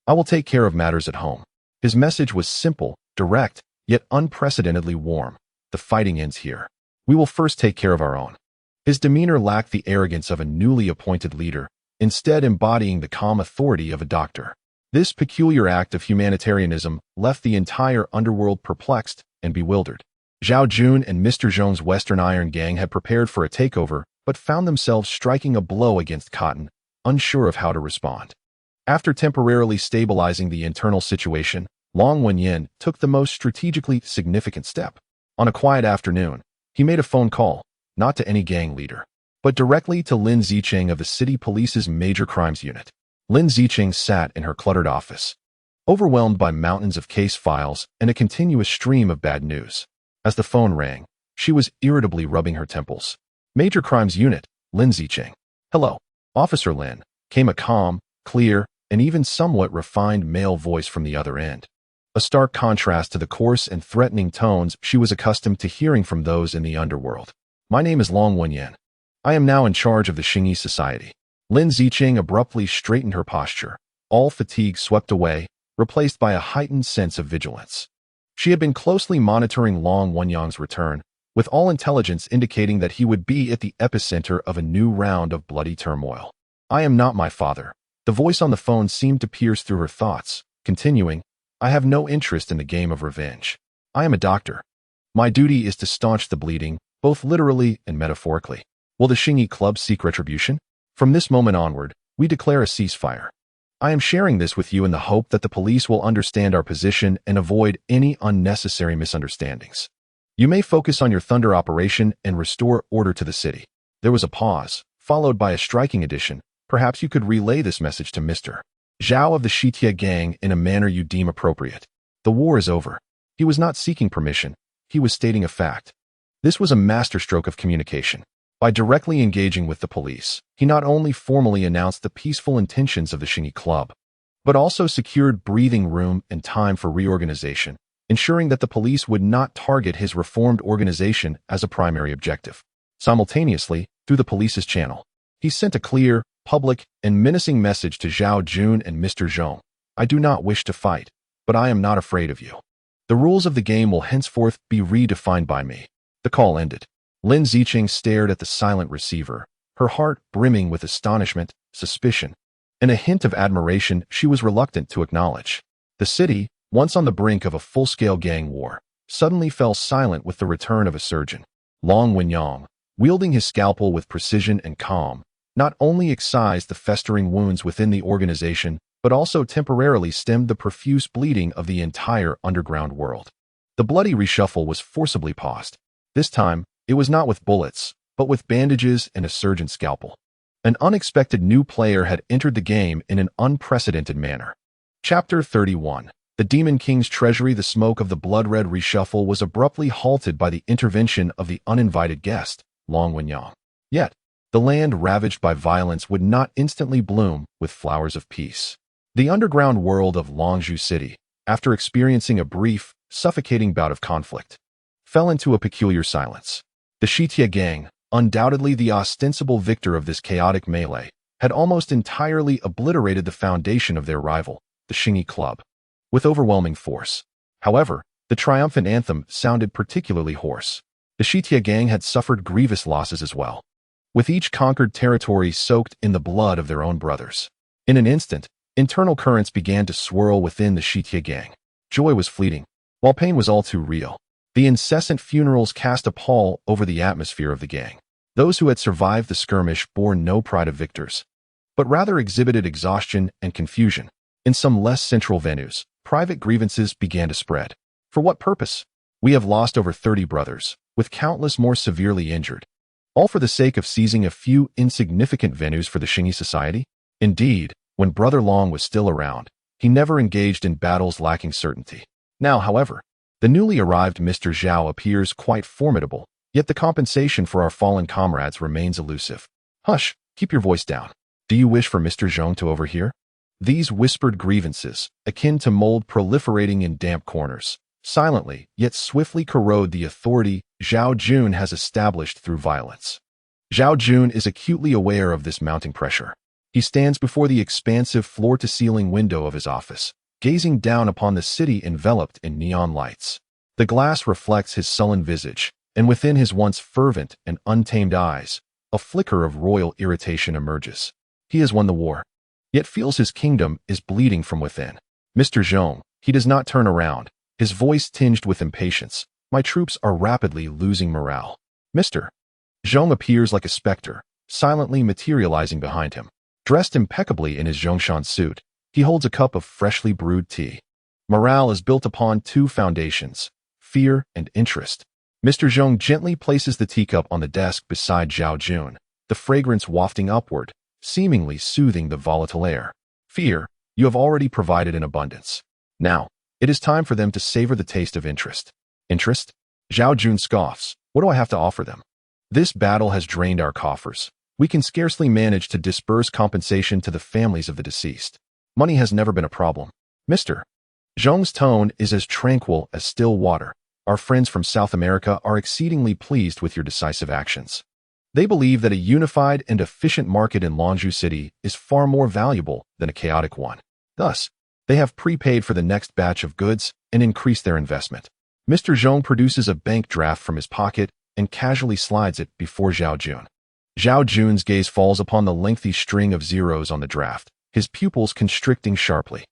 I will take care of matters at home. His message was simple, direct, yet unprecedentedly warm. The fighting ends here. We will first take care of our own. His demeanor lacked the arrogance of a newly appointed leader, instead embodying the calm authority of a doctor. This peculiar act of humanitarianism left the entire underworld perplexed and bewildered. Zhao Jun and Mr. Zhong's Western Iron Gang had prepared for a takeover, but found themselves striking a blow against Cotton, unsure of how to respond. After temporarily stabilizing the internal situation, Long Wenyan took the most strategically significant step. On a quiet afternoon, he made a phone call, not to any gang leader, but directly to Lin Zicheng of the city police's major crimes unit. Lin Zicheng sat in her cluttered office, overwhelmed by mountains of case files and a continuous stream of bad news. As the phone rang, she was irritably rubbing her temples. Major Crimes Unit, Lin Zicheng. Hello, Officer Lin, came a calm, clear, and even somewhat refined male voice from the other end. A stark contrast to the coarse and threatening tones she was accustomed to hearing from those in the underworld. My name is Long Wenyan. I am now in charge of the Xingyi Society. Lin Zicheng abruptly straightened her posture, all fatigue swept away, replaced by a heightened sense of vigilance. She had been closely monitoring Long Wenyang's return, with all intelligence indicating that he would be at the epicenter of a new round of bloody turmoil. I am not my father. The voice on the phone seemed to pierce through her thoughts, continuing, I have no interest in the game of revenge. I am a doctor. My duty is to staunch the bleeding, both literally and metaphorically. Will the Xingyi Club seek retribution? From this moment onward, we declare a ceasefire. I am sharing this with you in the hope that the police will understand our position and avoid any unnecessary misunderstandings. You may focus on your thunder operation and restore order to the city. There was a pause, followed by a striking addition. Perhaps you could relay this message to Mr. Zhao of the Shitia gang in a manner you deem appropriate. The war is over. He was not seeking permission. He was stating a fact. This was a masterstroke of communication. By directly engaging with the police, he not only formally announced the peaceful intentions of the Xingyi Club, but also secured breathing room and time for reorganization, ensuring that the police would not target his reformed organization as a primary objective. Simultaneously, through the police's channel, he sent a clear, public, and menacing message to Zhao Jun and Mr. Zhong. I do not wish to fight, but I am not afraid of you. The rules of the game will henceforth be redefined by me. The call ended. Lin Zicheng stared at the silent receiver, her heart brimming with astonishment, suspicion, and a hint of admiration she was reluctant to acknowledge. The city, once on the brink of a full-scale gang war, suddenly fell silent with the return of a surgeon. Long Wenyang, wielding his scalpel with precision and calm, not only excised the festering wounds within the organization, but also temporarily stemmed the profuse bleeding of the entire underground world. The bloody reshuffle was forcibly paused. This time, it was not with bullets, but with bandages and a surgeon's scalpel. An unexpected new player had entered the game in an unprecedented manner. Chapter 31. The Demon King's treasury. The smoke of the blood-red reshuffle was abruptly halted by the intervention of the uninvited guest, Long Wenyang. Yet, the land ravaged by violence would not instantly bloom with flowers of peace. The underground world of Longzhou City, after experiencing a brief, suffocating bout of conflict, fell into a peculiar silence. The Shitia gang, undoubtedly the ostensible victor of this chaotic melee, had almost entirely obliterated the foundation of their rival, the Xingyi Club. with overwhelming force. However, the triumphant anthem sounded particularly hoarse. The Shitia gang had suffered grievous losses as well, with each conquered territory soaked in the blood of their own brothers. In an instant, internal currents began to swirl within the Shitia gang. Joy was fleeting, while pain was all too real. The incessant funerals cast a pall over the atmosphere of the gang. Those who had survived the skirmish bore no pride of victors, but rather exhibited exhaustion and confusion. In some less central venues, private grievances began to spread. For what purpose? We have lost over 30 brothers, with countless more severely injured, all for the sake of seizing a few insignificant venues for the Xingyi society? Indeed, when Brother Long was still around, he never engaged in battles lacking certainty. Now, however, the newly arrived Mr. Zhao appears quite formidable, yet the compensation for our fallen comrades remains elusive. Hush, keep your voice down. Do you wish for Mr. Zhong to overhear? These whispered grievances, akin to mold proliferating in damp corners, silently yet swiftly corrode the authority Zhao Jun has established through violence. Zhao Jun is acutely aware of this mounting pressure. He stands before the expansive floor-to-ceiling window of his office, gazing down upon the city enveloped in neon lights. The glass reflects his sullen visage, and within his once fervent and untamed eyes, a flicker of royal irritation emerges. He has won the war, yet feels his kingdom is bleeding from within. Mr. Zhong, he does not turn around, his voice tinged with impatience. My troops are rapidly losing morale. Mr. Zhong appears like a specter, silently materializing behind him. Dressed impeccably in his Zhongshan suit, he holds a cup of freshly brewed tea. Morale is built upon two foundations, fear and interest. Mr. Zhong gently places the teacup on the desk beside Zhao Jun, the fragrance wafting upward, seemingly soothing the volatile air. Fear, you have already provided in abundance. Now, it is time for them to savor the taste of interest. Interest? Zhao Jun scoffs. What do I have to offer them? This battle has drained our coffers. We can scarcely manage to disburse compensation to the families of the deceased. Money has never been a problem. Mr. Zhong's tone is as tranquil as still water. Our friends from South America are exceedingly pleased with your decisive actions. They believe that a unified and efficient market in Longzhou City is far more valuable than a chaotic one. Thus, they have prepaid for the next batch of goods and increased their investment. Mr. Zhong produces a bank draft from his pocket and casually slides it before Zhao Jun. Zhao Jun's gaze falls upon the lengthy string of zeros on the draft, his pupils constricting sharply.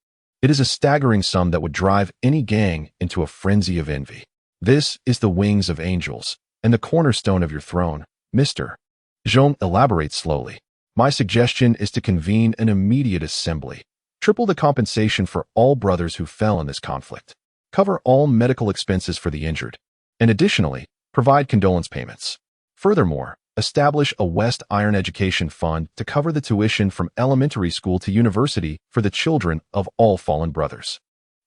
It is a staggering sum that would drive any gang into a frenzy of envy. This is the wings of angels, and the cornerstone of your throne, Mr. Zhong elaborates slowly. My suggestion is to convene an immediate assembly. Triple the compensation for all brothers who fell in this conflict. Cover all medical expenses for the injured, and additionally, provide condolence payments. Furthermore, establish a West Iron Education Fund to cover the tuition from elementary school to university for the children of all fallen brothers.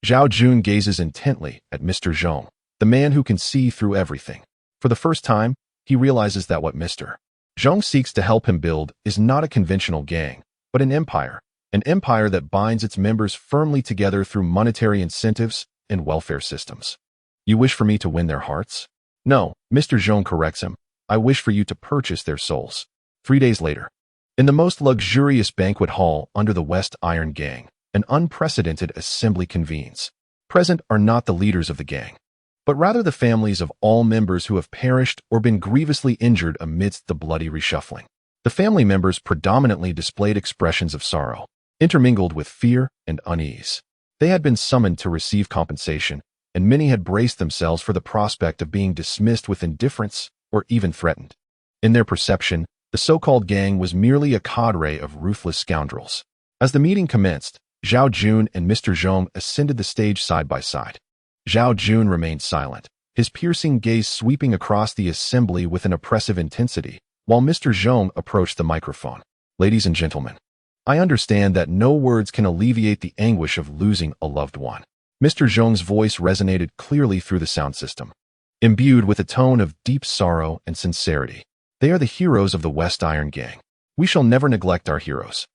Zhao Jun gazes intently at Mr. Zhong, the man who can see through everything. For the first time, he realizes that what Mr. Zhong seeks to help him build is not a conventional gang, but an empire that binds its members firmly together through monetary incentives and welfare systems. You wish for me to win their hearts? No, Mr. Zhong corrects him. I wish for you to purchase their souls. 3 days later, in the most luxurious banquet hall under the West Iron Gang, an unprecedented assembly convenes. Present are not the leaders of the gang, but rather the families of all members who have perished or been grievously injured amidst the bloody reshuffling. The family members predominantly displayed expressions of sorrow, intermingled with fear and unease. They had been summoned to receive compensation, and many had braced themselves for the prospect of being dismissed with indifference or even threatened. In their perception, the so-called gang was merely a cadre of ruthless scoundrels. As the meeting commenced, Zhao Jun and Mr. Zhong ascended the stage side by side. Zhao Jun remained silent, his piercing gaze sweeping across the assembly with an oppressive intensity, while Mr. Zhong approached the microphone. Ladies and gentlemen, I understand that no words can alleviate the anguish of losing a loved one. Mr. Zhong's voice resonated clearly through the sound system, imbued with a tone of deep sorrow and sincerity. They are the heroes of the West Iron Gang. We shall never neglect our heroes.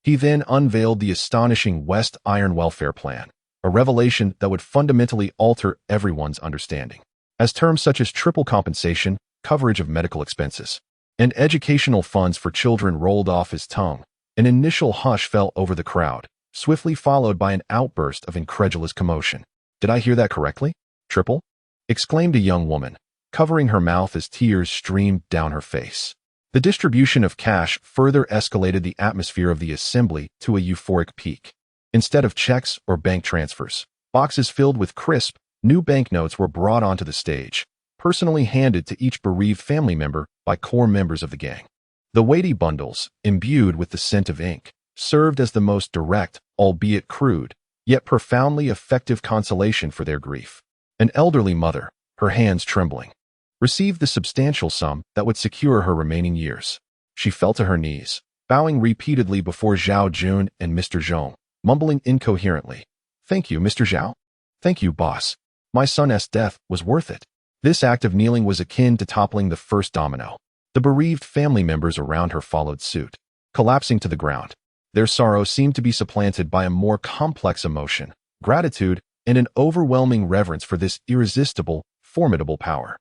He then unveiled the astonishing West Iron Welfare Plan, a revelation that would fundamentally alter everyone's understanding. As terms such as triple compensation, coverage of medical expenses, and educational funds for children rolled off his tongue, an initial hush fell over the crowd, swiftly followed by an outburst of incredulous commotion. "Did I hear that correctly? Triple?" exclaimed a young woman, covering her mouth as tears streamed down her face. The distribution of cash further escalated the atmosphere of the assembly to a euphoric peak. Instead of checks or bank transfers, boxes filled with crisp, new banknotes were brought onto the stage, personally handed to each bereaved family member by core members of the gang. The weighty bundles, imbued with the scent of ink, served as the most direct, albeit crude, yet profoundly effective consolation for their grief. An elderly mother, her hands trembling, received the substantial sum that would secure her remaining years. She fell to her knees, bowing repeatedly before Zhao Jun and Mr. Zhong, mumbling incoherently, "Thank you, Mr. Zhao. Thank you, boss. My son's death was worth it." This act of kneeling was akin to toppling the first domino. The bereaved family members around her followed suit, collapsing to the ground. Their sorrow seemed to be supplanted by a more complex emotion, gratitude, and an overwhelming reverence for this irresistible, formidable power.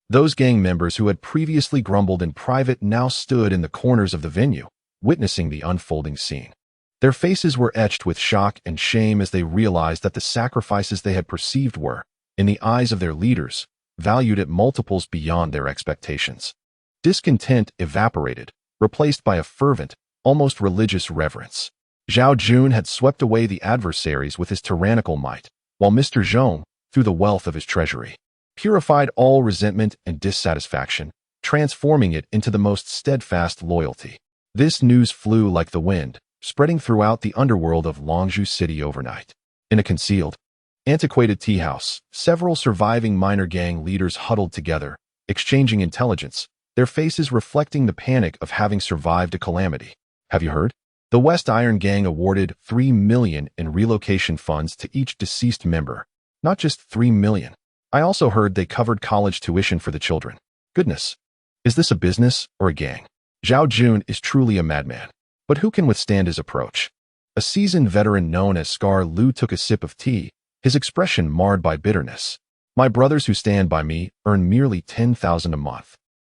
Those gang members who had previously grumbled in private now stood in the corners of the venue, witnessing the unfolding scene. Their faces were etched with shock and shame as they realized that the sacrifices they had perceived were, in the eyes of their leaders, valued at multiples beyond their expectations. Discontent evaporated, replaced by a fervent, almost religious reverence. Zhao Jun had swept away the adversaries with his tyrannical might, while Mr. Zhong, through the wealth of his treasury, purified all resentment and dissatisfaction, transforming it into the most steadfast loyalty. This news flew like the wind, spreading throughout the underworld of Longzhou City overnight. In a concealed, antiquated tea house, several surviving minor gang leaders huddled together, exchanging intelligence, their faces reflecting the panic of having survived a calamity. "Have you heard? The West Iron Gang awarded $3 million in relocation funds to each deceased member. Not just $3 million. I also heard they covered college tuition for the children. Goodness. Is this a business or a gang?" Zhao Jun is truly a madman. But who can withstand his approach? A seasoned veteran known as Scar Lu took a sip of tea, his expression marred by bitterness. "My brothers who stand by me earn merely $10,000 a month.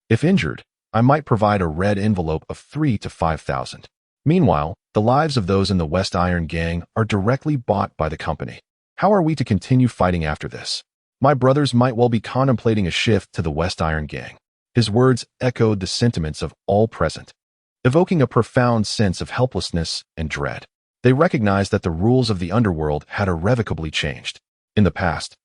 If injured, I might provide a red envelope of $3,000 to $5,000. Meanwhile, the lives of those in the West Iron Gang are directly bought by the company. How are we to continue fighting after this? My brothers might well be contemplating a shift to the West Iron Gang." His words echoed the sentiments of all present, evoking a profound sense of helplessness and dread. They recognized that the rules of the underworld had irrevocably changed. In the past,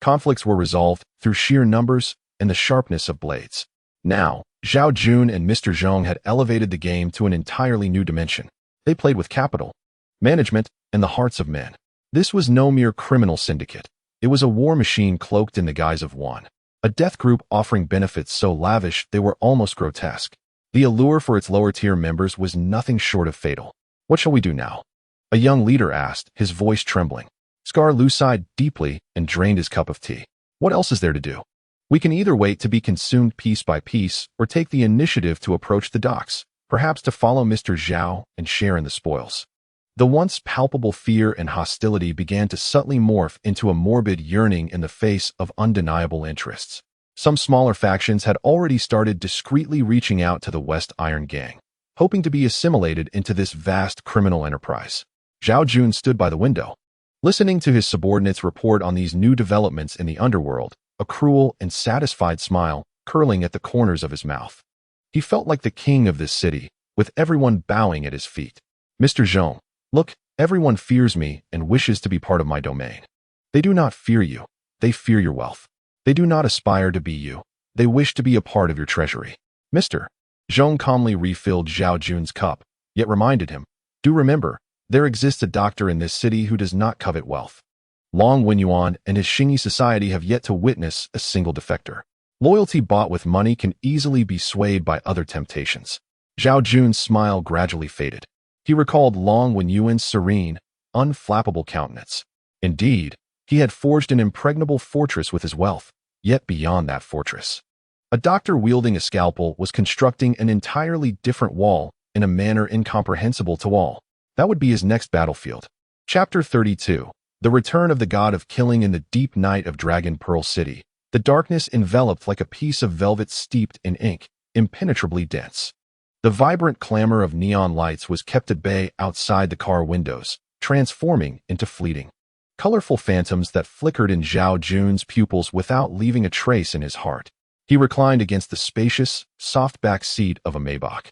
conflicts were resolved through sheer numbers and the sharpness of blades. Now, Zhao Jun and Mr. Zhong had elevated the game to an entirely new dimension. They played with capital, management, and the hearts of men. This was no mere criminal syndicate. It was a war machine cloaked in the guise of one. A death group offering benefits so lavish they were almost grotesque. The allure for its lower-tier members was nothing short of fatal. "What shall we do now?" a young leader asked, his voice trembling. Scar Lu sighed deeply and drained his cup of tea. "What else is there to do? We can either wait to be consumed piece by piece or take the initiative to approach the docks, perhaps to follow Mr. Zhao and share in the spoils." The once palpable fear and hostility began to subtly morph into a morbid yearning in the face of undeniable interests. Some smaller factions had already started discreetly reaching out to the West Iron Gang, hoping to be assimilated into this vast criminal enterprise. Zhao Jun stood by the window, listening to his subordinates report on these new developments in the underworld, a cruel and satisfied smile curling at the corners of his mouth. He felt like the king of this city, with everyone bowing at his feet. "Mr. Zhong, look, everyone fears me and wishes to be part of my domain. They do not fear you, they fear your wealth. They do not aspire to be you, they wish to be a part of your treasury." Mr. Zhong calmly refilled Zhao Jun's cup, yet reminded him, "Do remember, there exists a doctor in this city who does not covet wealth. Long Wenyuan and his Xingyi society have yet to witness a single defector. Loyalty bought with money can easily be swayed by other temptations." Zhao Jun's smile gradually faded. He recalled Long Wenyuan's serene, unflappable countenance. Indeed, he had forged an impregnable fortress with his wealth, yet beyond that fortress, a doctor wielding a scalpel was constructing an entirely different wall in a manner incomprehensible to all. That would be his next battlefield. Chapter 32. The Return of the God of Killing. In the deep night of Dragon Pearl City, the darkness enveloped like a piece of velvet steeped in ink, impenetrably dense. The vibrant clamor of neon lights was kept at bay outside the car windows, transforming into fleeting, colorful phantoms that flickered in Zhao Jun's pupils without leaving a trace in his heart. He reclined against the spacious, soft-back seat of a Maybach,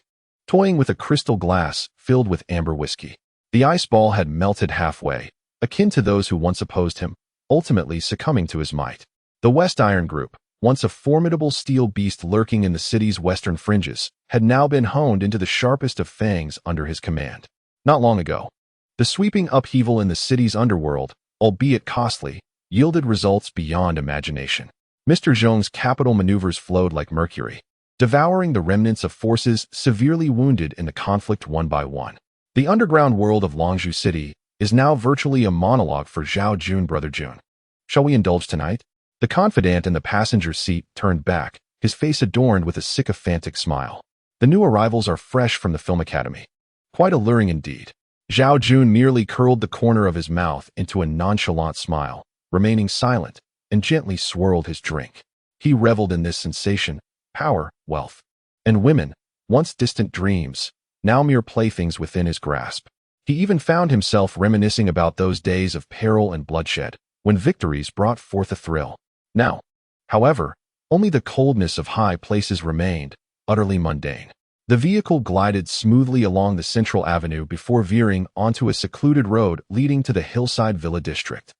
toying with a crystal glass filled with amber whiskey. The ice ball had melted halfway, akin to those who once opposed him, ultimately succumbing to his might. The West Iron Group, once a formidable steel beast lurking in the city's western fringes, had now been honed into the sharpest of fangs under his command. Not long ago, the sweeping upheaval in the city's underworld, albeit costly, yielded results beyond imagination. Mr. Zhong's capital maneuvers flowed like mercury, devouring the remnants of forces severely wounded in the conflict one by one. The underground world of Longzhou City is now virtually a monologue for Zhao Jun, Brother Jun. Shall we indulge tonight? The confidant in the passenger seat turned back, his face adorned with a sycophantic smile. The new arrivals are fresh from the film academy. Quite alluring indeed. Zhao Jun merely curled the corner of his mouth into a nonchalant smile, remaining silent, and gently swirled his drink. He reveled in this sensation, power, wealth, and women, once distant dreams, now mere playthings within his grasp. He even found himself reminiscing about those days of peril and bloodshed, when victories brought forth a thrill. Now, however, only the coldness of high places remained, utterly mundane. The vehicle glided smoothly along the central avenue before veering onto a secluded road leading to the hillside villa district.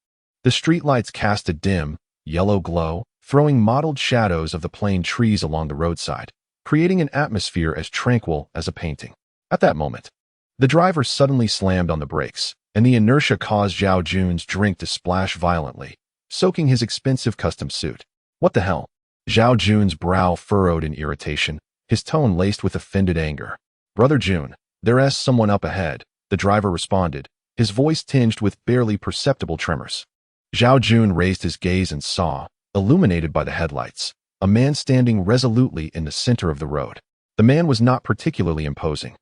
The streetlights cast a dim, yellow glow, throwing mottled shadows of the plane trees along the roadside, creating an atmosphere as tranquil as a painting. At that moment, the driver suddenly slammed on the brakes, and the inertia caused Zhao Jun's drink to splash violently, soaking his expensive custom suit. What the hell? Zhao Jun's brow furrowed in irritation, his tone laced with offended anger. Brother Jun, there's someone up ahead, the driver responded, his voice tinged with barely perceptible tremors. Zhao Jun raised his gaze and saw, illuminated by the headlights, a man standing resolutely in the center of the road. The man was not particularly imposing.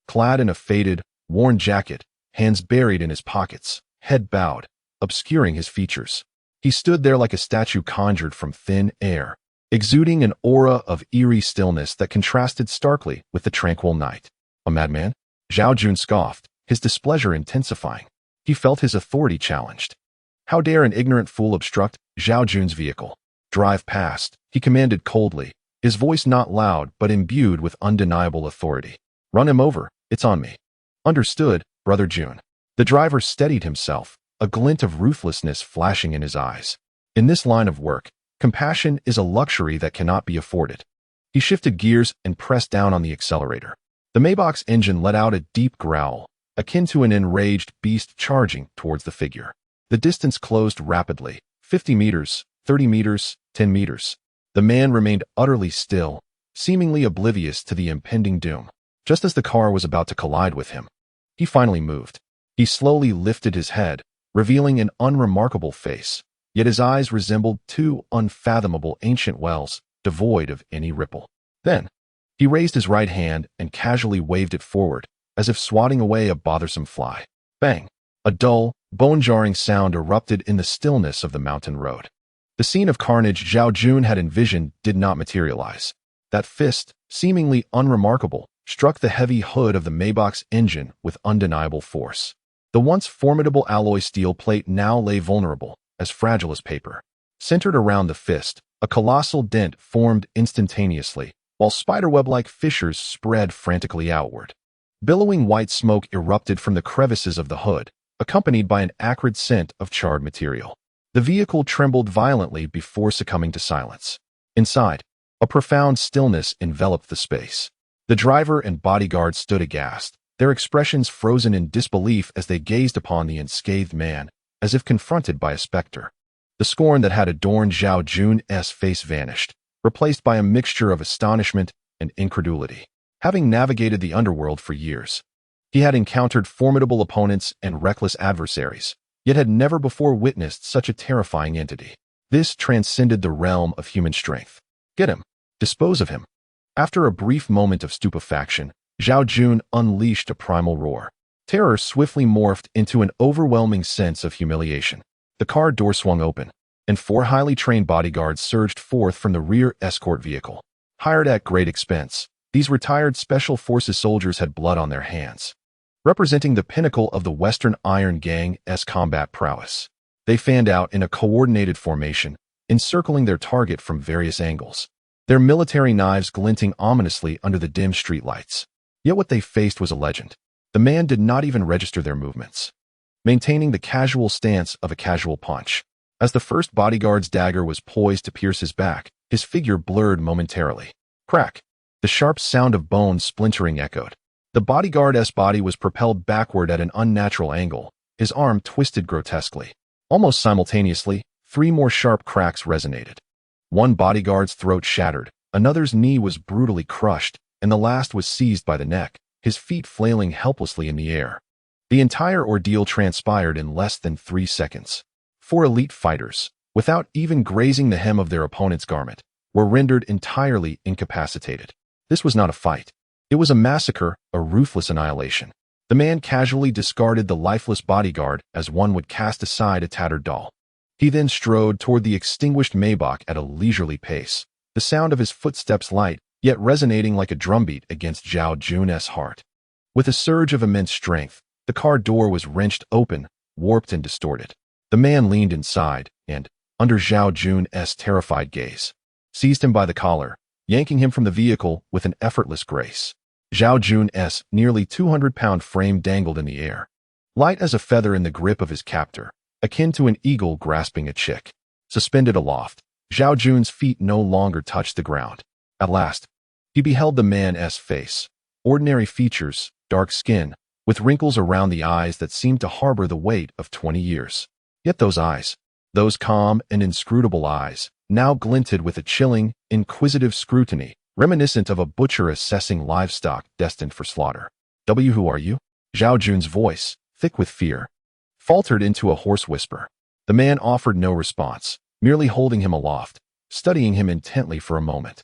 Clad in a faded, worn jacket, hands buried in his pockets, head bowed, obscuring his features. He stood there like a statue conjured from thin air, exuding an aura of eerie stillness that contrasted starkly with the tranquil night. A madman? Zhao Jun scoffed, his displeasure intensifying. He felt his authority challenged. How dare an ignorant fool obstruct Zhao Jun's vehicle? Drive past, he commanded coldly, his voice not loud but imbued with undeniable authority. Run him over, it's on me. Understood, Brother Jun. The driver steadied himself, a glint of ruthlessness flashing in his eyes. In this line of work, compassion is a luxury that cannot be afforded. He shifted gears and pressed down on the accelerator. The Maybach's engine let out a deep growl, akin to an enraged beast charging towards the figure. The distance closed rapidly, 50 meters, 30 meters, 10 meters. The man remained utterly still, seemingly oblivious to the impending doom. Just as the car was about to collide with him, he finally moved. He slowly lifted his head, revealing an unremarkable face, yet his eyes resembled two unfathomable ancient wells, devoid of any ripple. Then, he raised his right hand and casually waved it forward, as if swatting away a bothersome fly. Bang! A dull, bone-jarring sound erupted in the stillness of the mountain road. The scene of carnage Zhao Jun had envisioned did not materialize. That fist, seemingly unremarkable, struck the heavy hood of the Maybach's engine with undeniable force. The once formidable alloy steel plate now lay vulnerable, as fragile as paper. Centered around the fist, a colossal dent formed instantaneously, while spiderweb-like fissures spread frantically outward. Billowing white smoke erupted from the crevices of the hood, accompanied by an acrid scent of charred material. The vehicle trembled violently before succumbing to silence. Inside, a profound stillness enveloped the space. The driver and bodyguard stood aghast, their expressions frozen in disbelief as they gazed upon the unscathed man, as if confronted by a specter. The scorn that had adorned Zhao Jun's face vanished, replaced by a mixture of astonishment and incredulity. Having navigated the underworld for years, he had encountered formidable opponents and reckless adversaries, yet had never before witnessed such a terrifying entity. This transcended the realm of human strength. Get him. Dispose of him. After a brief moment of stupefaction, Zhao Jun unleashed a primal roar. Terror swiftly morphed into an overwhelming sense of humiliation. The car door swung open, and 4 highly trained bodyguards surged forth from the rear escort vehicle. Hired at great expense, these retired Special Forces soldiers had blood on their hands. representing the pinnacle of the Western Iron Gang's combat prowess. They fanned out in a coordinated formation, encircling their target from various angles, their military knives glinting ominously under the dim streetlights. Yet what they faced was a legend. The man did not even register their movements, maintaining the casual stance of a casual punch. As the first bodyguard's dagger was poised to pierce his back, his figure blurred momentarily. Crack! The sharp sound of bones splintering echoed. The bodyguard's body was propelled backward at an unnatural angle, his arm twisted grotesquely. Almost simultaneously, 3 more sharp cracks resonated. One bodyguard's throat shattered, another's knee was brutally crushed, and the last was seized by the neck, his feet flailing helplessly in the air. The entire ordeal transpired in less than 3 seconds. 4 elite fighters, without even grazing the hem of their opponent's garment, were rendered entirely incapacitated. This was not a fight. It was a massacre, a ruthless annihilation. The man casually discarded the lifeless bodyguard as one would cast aside a tattered doll. He then strode toward the extinguished Maybach at a leisurely pace, the sound of his footsteps light, yet resonating like a drumbeat against Zhao Jun's heart. With a surge of immense strength, the car door was wrenched open, warped and distorted. The man leaned inside and, under Zhao Jun's terrified gaze, seized him by the collar, yanking him from the vehicle with an effortless grace. Zhao Jun's nearly 200-pound frame dangled in the air, light as a feather in the grip of his captor, akin to an eagle grasping a chick. Suspended aloft, Zhao Jun's feet no longer touched the ground. At last, he beheld the man's face, ordinary features, dark skin, with wrinkles around the eyes that seemed to harbor the weight of 20 years. Yet those eyes, those calm and inscrutable eyes, now glinted with a chilling, inquisitive scrutiny, reminiscent of a butcher assessing livestock destined for slaughter. Who are you? Zhao Jun's voice, thick with fear, faltered into a hoarse whisper. The man offered no response, merely holding him aloft, studying him intently for a moment.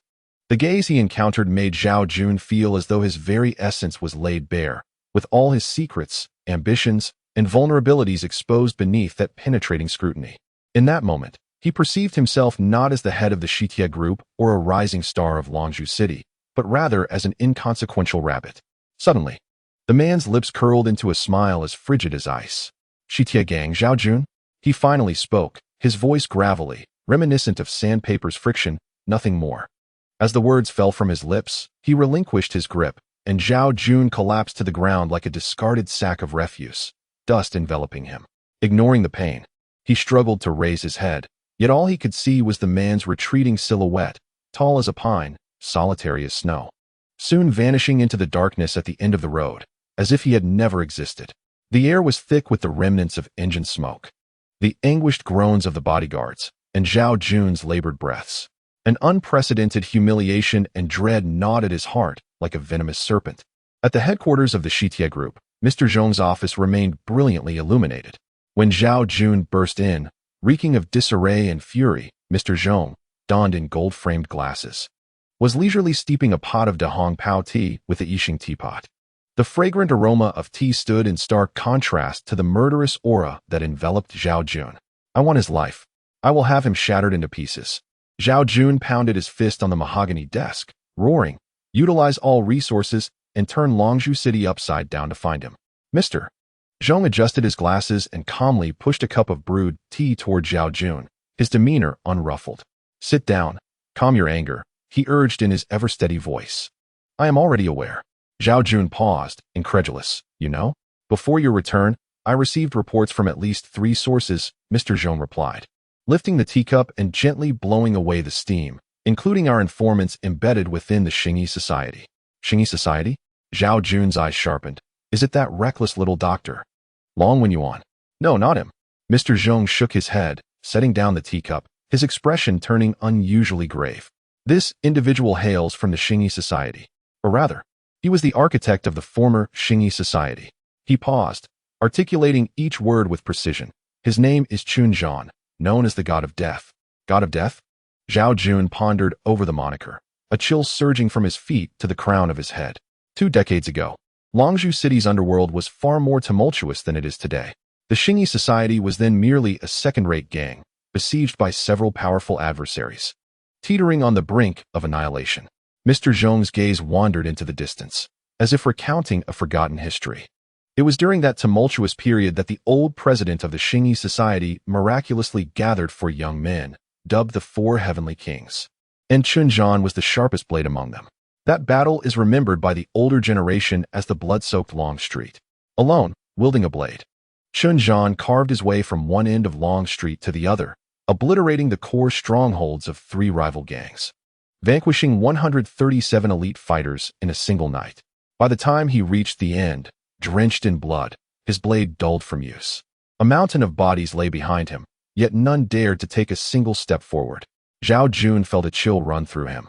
The gaze he encountered made Zhao Jun feel as though his very essence was laid bare, with all his secrets, ambitions, and vulnerabilities exposed beneath that penetrating scrutiny. In that moment, he perceived himself not as the head of the Shitia group or a rising star of Longzhou City, but rather as an inconsequential rabbit. Suddenly, the man's lips curled into a smile as frigid as ice. Shitia gang, Zhao Jun? He finally spoke, his voice gravelly, reminiscent of sandpaper's friction, nothing more. As the words fell from his lips, he relinquished his grip, and Zhao Jun collapsed to the ground like a discarded sack of refuse, dust enveloping him. Ignoring the pain, he struggled to raise his head, yet all he could see was the man's retreating silhouette, tall as a pine, solitary as snow, soon vanishing into the darkness at the end of the road, as if he had never existed. The air was thick with the remnants of engine smoke, the anguished groans of the bodyguards, and Zhao Jun's labored breaths. An unprecedented humiliation and dread gnawed at his heart like a venomous serpent. At the headquarters of the Shitia group, Mr. Zhong's office remained brilliantly illuminated. When Zhao Jun burst in, reeking of disarray and fury, Mr. Zhong, donned in gold-framed glasses, was leisurely steeping a pot of Dahong Pao tea with the Yixing teapot. The fragrant aroma of tea stood in stark contrast to the murderous aura that enveloped Zhao Jun. I want his life. I will have him shattered into pieces. Zhao Jun pounded his fist on the mahogany desk, roaring, "Utilize all resources and turn Longzhou City upside down to find him." Mr. Zhong adjusted his glasses and calmly pushed a cup of brewed tea toward Zhao Jun, his demeanor unruffled. "Sit down. Calm your anger," he urged in his ever-steady voice. "I am already aware." Zhao Jun paused, incredulous. "You know? Before your return, I received reports from at least 3 sources," Mr. Zhong replied, lifting the teacup and gently blowing away the steam, including our informants embedded within the Xingyi Society. Xingyi Society? Zhao Jun's eyes sharpened. Is it that reckless little doctor? Long Wenyuan? No, not him. Mr. Zhong shook his head, setting down the teacup, his expression turning unusually grave. This individual hails from the Xingyi Society. Or rather, he was the architect of the former Xingyi Society. He paused, articulating each word with precision. His name is Chunzhan, known as the God of Death. God of Death? Zhao Jun pondered over the moniker, a chill surging from his feet to the crown of his head. 2 decades ago, Longzhou City's underworld was far more tumultuous than it is today. The Xingyi Society was then merely a second-rate gang, besieged by several powerful adversaries, teetering on the brink of annihilation. Mr. Zhong's gaze wandered into the distance, as if recounting a forgotten history. It was during that tumultuous period that the old president of the Xingyi Society miraculously gathered 4 young men, dubbed the 4 Heavenly Kings. And Chunjian was the sharpest blade among them. That battle is remembered by the older generation as the blood-soaked Long Street. Alone, wielding a blade, Chunjian carved his way from one end of Long Street to the other, obliterating the core strongholds of 3 rival gangs, vanquishing 137 elite fighters in a single night. By the time he reached the end, drenched in blood, his blade dulled from use. A mountain of bodies lay behind him, yet none dared to take a single step forward. Zhao Jun felt a chill run through him,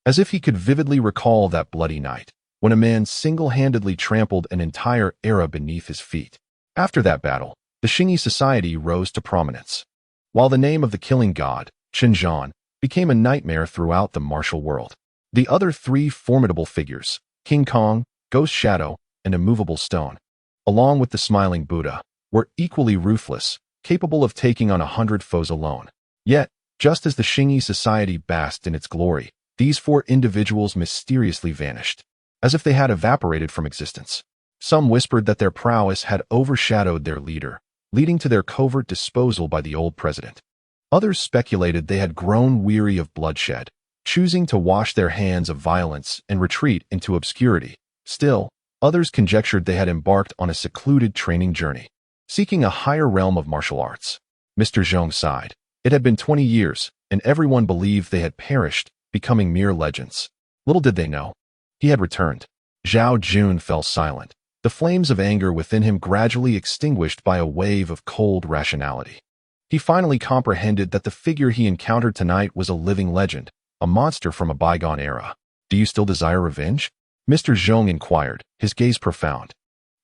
as if he could vividly recall that bloody night, when a man single-handedly trampled an entire era beneath his feet. After that battle, the Xingyi Society rose to prominence, while the name of the killing god, Chunjian, became a nightmare throughout the martial world. The other 3 formidable figures, King Kong, Ghost Shadow, and Immovable Stone, along with the Smiling Buddha, were equally ruthless, capable of taking on 100 foes alone. Yet, just as the Xingyi Society basked in its glory, these 4 individuals mysteriously vanished, as if they had evaporated from existence. Some whispered that their prowess had overshadowed their leader, leading to their covert disposal by the old president. Others speculated they had grown weary of bloodshed, choosing to wash their hands of violence and retreat into obscurity. Still, others conjectured they had embarked on a secluded training journey, seeking a higher realm of martial arts. Mr. Zhong sighed. It had been 20 years, and everyone believed they had perished, becoming mere legends. Little did they know, he had returned. Zhao Jun fell silent, the flames of anger within him gradually extinguished by a wave of cold rationality. He finally comprehended that the figure he encountered tonight was a living legend, a monster from a bygone era. Do you still desire revenge? Mr. Zhong inquired, his gaze profound.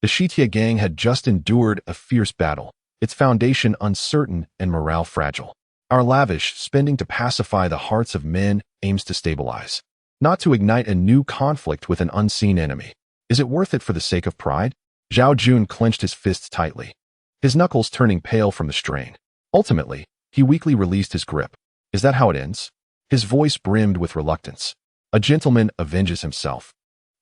The Shitia gang had just endured a fierce battle, its foundation uncertain and morale fragile. Our lavish spending to pacify the hearts of men aims to stabilize, not to ignite a new conflict with an unseen enemy. Is it worth it for the sake of pride? Zhao Jun clenched his fists tightly, his knuckles turning pale from the strain. Ultimately, he weakly released his grip. Is that how it ends? His voice brimmed with reluctance. A gentleman avenges himself.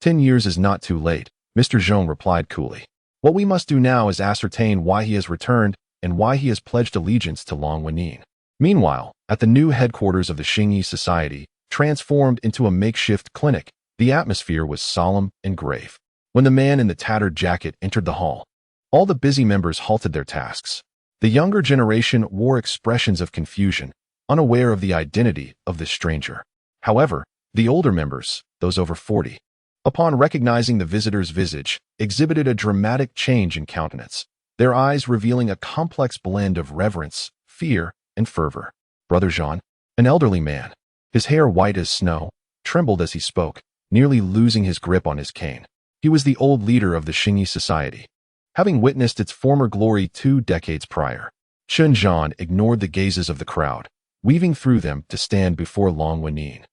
10 years is not too late, Mr. Zhong replied coolly. What we must do now is ascertain why he has returned and why he has pledged allegiance to Long Wenin. Meanwhile, at the new headquarters of the Xingyi Society, transformed into a makeshift clinic, the atmosphere was solemn and grave. When the man in the tattered jacket entered the hall, all the busy members halted their tasks. The younger generation wore expressions of confusion, unaware of the identity of this stranger. However, the older members, those over 40, upon recognizing the visitor's visage, exhibited a dramatic change in countenance, their eyes revealing a complex blend of reverence, fear, and fervor. Brother Jean, an elderly man, his hair white as snow, trembled as he spoke, nearly losing his grip on his cane. He was the old leader of the Xingyi Society, having witnessed its former glory 2 decades prior. Chunjian ignored the gazes of the crowd, weaving through them to stand before Long Wenin,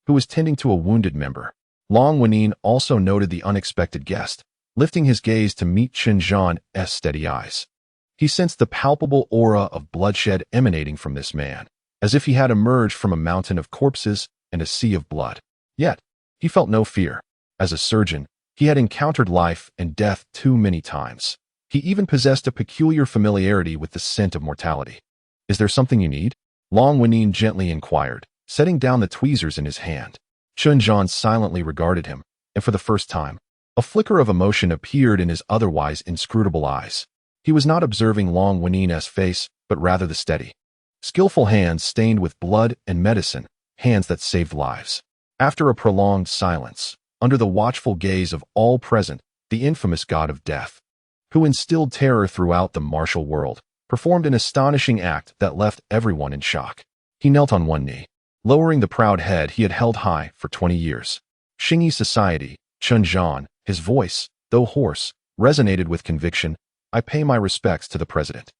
who was tending to a wounded member. Long Wenin also noted the unexpected guest, lifting his gaze to meet Chunjian's steady eyes. He sensed the palpable aura of bloodshed emanating from this man, as if he had emerged from a mountain of corpses and a sea of blood. Yet, he felt no fear. As a surgeon, he had encountered life and death too many times. He even possessed a peculiar familiarity with the scent of mortality. Is there something you need? Long Wenin gently inquired, setting down the tweezers in his hand. Chunjian silently regarded him, and for the first time, a flicker of emotion appeared in his otherwise inscrutable eyes. He was not observing Long Wenin's face, but rather the steady, skillful hands stained with blood and medicine, hands that saved lives. After a prolonged silence, under the watchful gaze of all present, the infamous god of death, who instilled terror throughout the martial world, performed an astonishing act that left everyone in shock. He knelt on one knee, lowering the proud head he had held high for 20 years. Xingyi Society, Chunjian, his voice, though hoarse, resonated with conviction. I pay my respects to the president.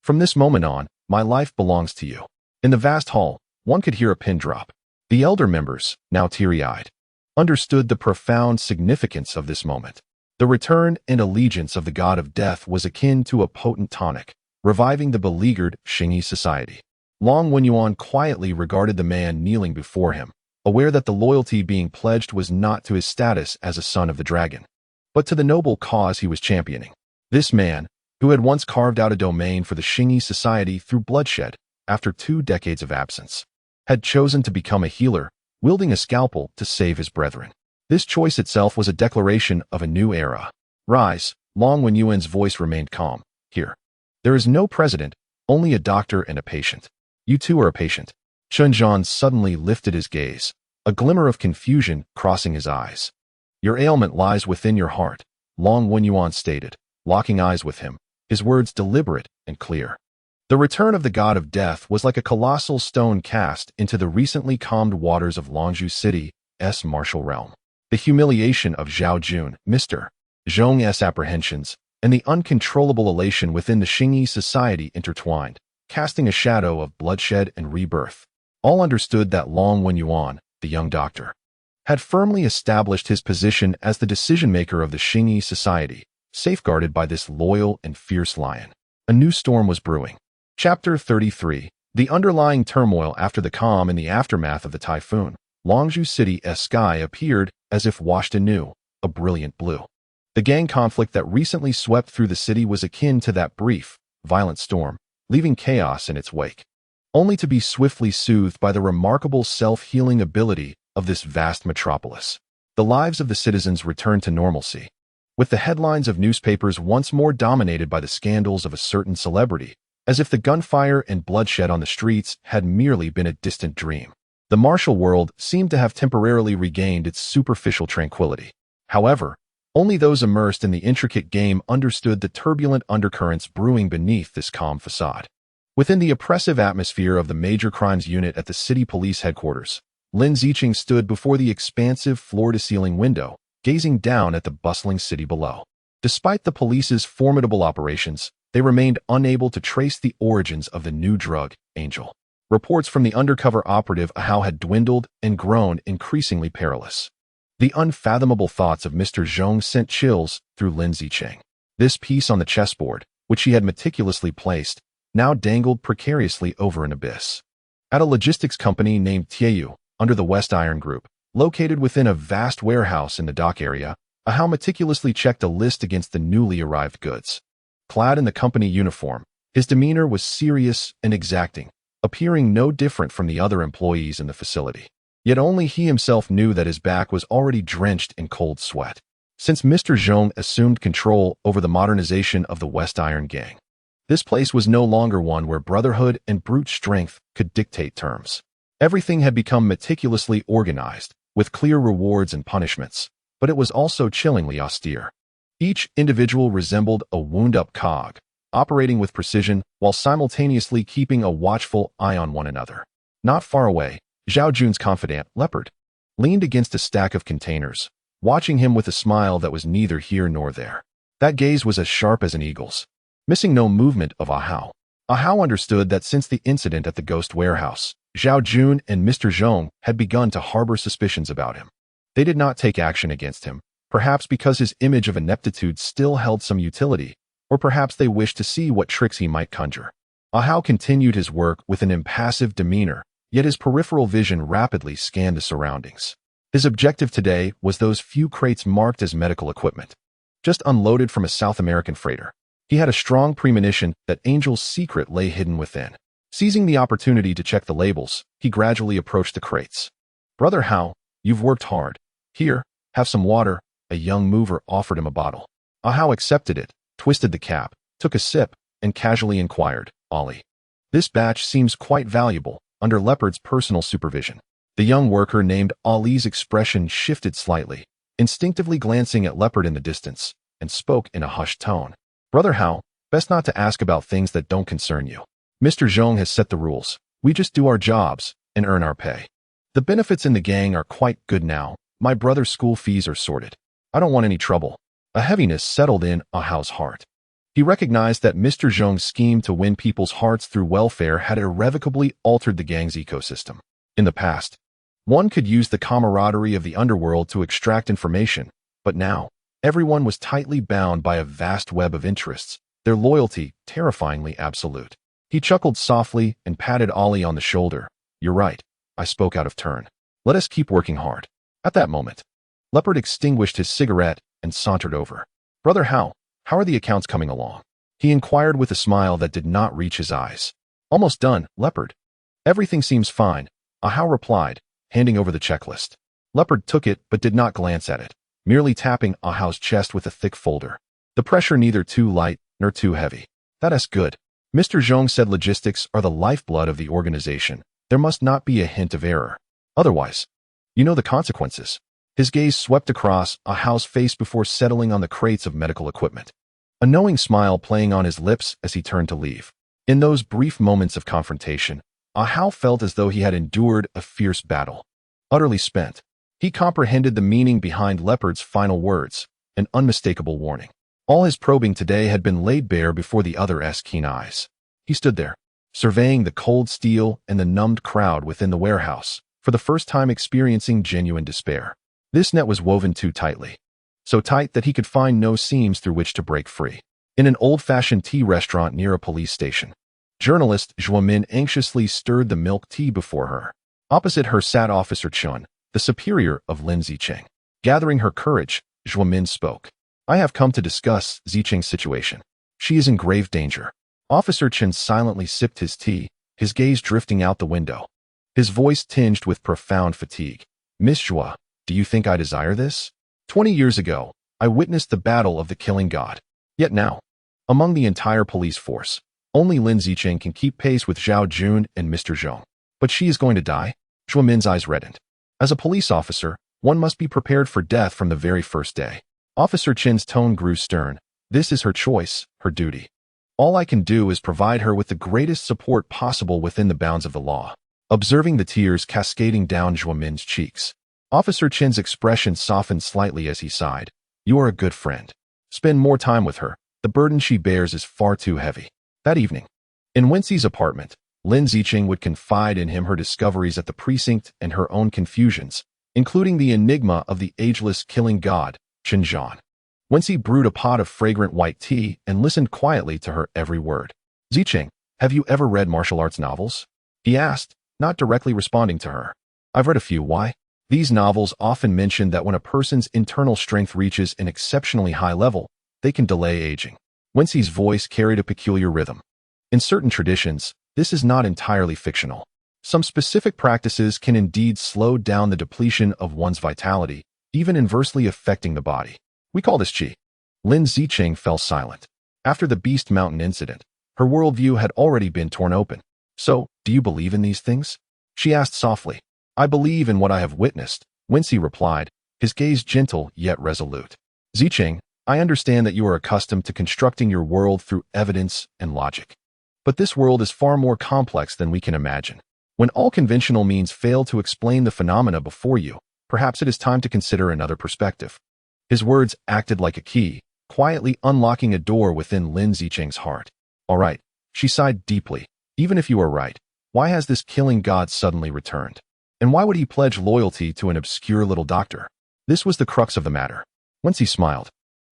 From this moment on, my life belongs to you. In the vast hall, one could hear a pin drop. The elder members, now teary-eyed, understood the profound significance of this moment. The return and allegiance of the god of death was akin to a potent tonic, reviving the beleaguered Xingyi Society. Long Wenyuan quietly regarded the man kneeling before him, aware that the loyalty being pledged was not to his status as a son of the dragon, but to the noble cause he was championing. This man, who had once carved out a domain for the Xingyi society through bloodshed after 2 decades of absence, had chosen to become a healer, wielding a scalpel to save his brethren. This choice itself was a declaration of a new era. Rise, Long Wenyuan's voice remained calm. Here. There is no president, only a doctor and a patient. You too are a patient. Chen Zhan suddenly lifted his gaze, a glimmer of confusion crossing his eyes. Your ailment lies within your heart, Long Wenyuan stated, locking eyes with him, his words deliberate and clear. The return of the god of death was like a colossal stone cast into the recently calmed waters of Longzhou City's martial realm. The humiliation of Zhao Jun, Mr. Zhong's apprehensions, and the uncontrollable elation within the Xingyi society intertwined, casting a shadow of bloodshed and rebirth. All understood that Long Wenyuan, the young doctor, had firmly established his position as the decision-maker of the Xingyi society, safeguarded by this loyal and fierce lion. A new storm was brewing. Chapter 33. The underlying turmoil after the calm in the aftermath of the typhoon. Longzhou City's sky appeared as if washed anew, a brilliant blue. The gang conflict that recently swept through the city was akin to that brief, violent storm, leaving chaos in its wake, only to be swiftly soothed by the remarkable self-healing ability of this vast metropolis. The lives of the citizens returned to normalcy, with the headlines of newspapers once more dominated by the scandals of a certain celebrity, as if the gunfire and bloodshed on the streets had merely been a distant dream. The martial world seemed to have temporarily regained its superficial tranquility. However, only those immersed in the intricate game understood the turbulent undercurrents brewing beneath this calm facade. Within the oppressive atmosphere of the major crimes unit at the city police headquarters, Lin Zicheng stood before the expansive floor-to-ceiling window, gazing down at the bustling city below. Despite the police's formidable operations, they remained unable to trace the origins of the new drug, Angel. Reports from the undercover operative Ahao had dwindled and grown increasingly perilous. The unfathomable thoughts of Mr. Zhong sent chills through Lin Zicheng. This piece on the chessboard, which he had meticulously placed, now dangled precariously over an abyss. At a logistics company named Tieyu, under the West Iron Group, located within a vast warehouse in the dock area, Ahao meticulously checked a list against the newly arrived goods. Clad in the company uniform, his demeanor was serious and exacting, appearing no different from the other employees in the facility. Yet only he himself knew that his back was already drenched in cold sweat. Since Mr. Zhong assumed control over the modernization of the West Iron Gang, this place was no longer one where brotherhood and brute strength could dictate terms. Everything had become meticulously organized, with clear rewards and punishments, but it was also chillingly austere. Each individual resembled a wound-up cog, operating with precision while simultaneously keeping a watchful eye on one another. Not far away, Zhao Jun's confidant, Leopard, leaned against a stack of containers, watching him with a smile that was neither here nor there. That gaze was as sharp as an eagle's, missing no movement of Ahao. Ahao understood that since the incident at the ghost warehouse, Zhao Jun and Mr. Zhong had begun to harbor suspicions about him. They did not take action against him, perhaps because his image of ineptitude still held some utility, or perhaps they wished to see what tricks he might conjure. Ahao continued his work with an impassive demeanor, yet his peripheral vision rapidly scanned the surroundings. His objective today was those few crates marked as medical equipment, just unloaded from a South American freighter. He had a strong premonition that Angel's secret lay hidden within. Seizing the opportunity to check the labels, he gradually approached the crates. "Brother Hao, you've worked hard. Here, have some water," a young mover offered him a bottle. Ahao accepted it, twisted the cap, took a sip, and casually inquired, "Ollie, this batch seems quite valuable," under Leopard's personal supervision. The young worker named Ali's expression shifted slightly, instinctively glancing at Leopard in the distance, and spoke in a hushed tone. "Brother Hao, best not to ask about things that don't concern you. Mr. Zhong has set the rules. We just do our jobs and earn our pay. The benefits in the gang are quite good now. My brother's school fees are sorted. I don't want any trouble." A heaviness settled in Ahao's heart. He recognized that Mr. Zhong's scheme to win people's hearts through welfare had irrevocably altered the gang's ecosystem. In the past, one could use the camaraderie of the underworld to extract information, but now, everyone was tightly bound by a vast web of interests, their loyalty terrifyingly absolute. He chuckled softly and patted Ollie on the shoulder. "You're right, I spoke out of turn. Let us keep working hard." At that moment, Leopard extinguished his cigarette and sauntered over. "Brother Hao, How are the accounts coming along? He inquired with a smile that did not reach his eyes. Almost done, Leopard. Everything seems fine, Ahau replied, handing over the checklist. Leopard took it but did not glance at it, merely tapping Ahau's chest with a thick folder. The pressure neither too light nor too heavy. That's good. Mr. Zhong said logistics are the lifeblood of the organization. There must not be a hint of error. Otherwise, you know the consequences. His gaze swept across Ahau's face before settling on the crates of medical equipment. A knowing smile playing on his lips as he turned to leave. In those brief moments of confrontation, Ahau felt as though he had endured a fierce battle. Utterly spent, he comprehended the meaning behind Leopard's final words, an unmistakable warning. All his probing today had been laid bare before the other's keen eyes. He stood there, surveying the cold steel and the numbed crowd within the warehouse, for the first time experiencing genuine despair. This net was woven too tightly. So tight that he could find no seams through which to break free. In an old-fashioned tea restaurant near a police station, journalist Zhuo Min anxiously stirred the milk tea before her. Opposite her sat Officer Chun, the superior of Lin Zicheng. Gathering her courage, Zhuo Min spoke. I have come to discuss Zicheng's situation. She is in grave danger. Officer Chen silently sipped his tea, his gaze drifting out the window. His voice tinged with profound fatigue. Miss Zhuo, do you think I desire this? 20 years ago, I witnessed the battle of the killing god. Yet now, among the entire police force, only Lin Zicheng can keep pace with Zhao Jun and Mr. Zhong. But she is going to die? Zhuo Min's eyes reddened. As a police officer, one must be prepared for death from the very first day. Officer Chen's tone grew stern. This is her choice, her duty. All I can do is provide her with the greatest support possible within the bounds of the law. Observing the tears cascading down Zhuo Min's cheeks, Officer Chen's expression softened slightly as he sighed. You are a good friend. Spend more time with her. The burden she bears is far too heavy. That evening, in Wen Xi's apartment, Lin Zicheng would confide in him her discoveries at the precinct and her own confusions, including the enigma of the ageless killing god, Chen Zhan. Wen Xi brewed a pot of fragrant white tea and listened quietly to her every word. Zicheng, have you ever read martial arts novels? He asked, not directly responding to her. I've read a few. Why? These novels often mention that when a person's internal strength reaches an exceptionally high level, they can delay aging. Wen Xi's voice carried a peculiar rhythm. In certain traditions, this is not entirely fictional. Some specific practices can indeed slow down the depletion of one's vitality, even inversely affecting the body. We call this qi. Lin Zicheng fell silent. After the Beast Mountain incident, her worldview had already been torn open. So, do you believe in these things? She asked softly. I believe in what I have witnessed, Wen Xi replied, his gaze gentle yet resolute. Zicheng, I understand that you are accustomed to constructing your world through evidence and logic. But this world is far more complex than we can imagine. When all conventional means fail to explain the phenomena before you, perhaps it is time to consider another perspective. His words acted like a key, quietly unlocking a door within Lin Zicheng's heart. All right, she sighed deeply. Even if you are right, why has this killing god suddenly returned? And why would he pledge loyalty to an obscure little doctor? This was the crux of the matter. Once he smiled.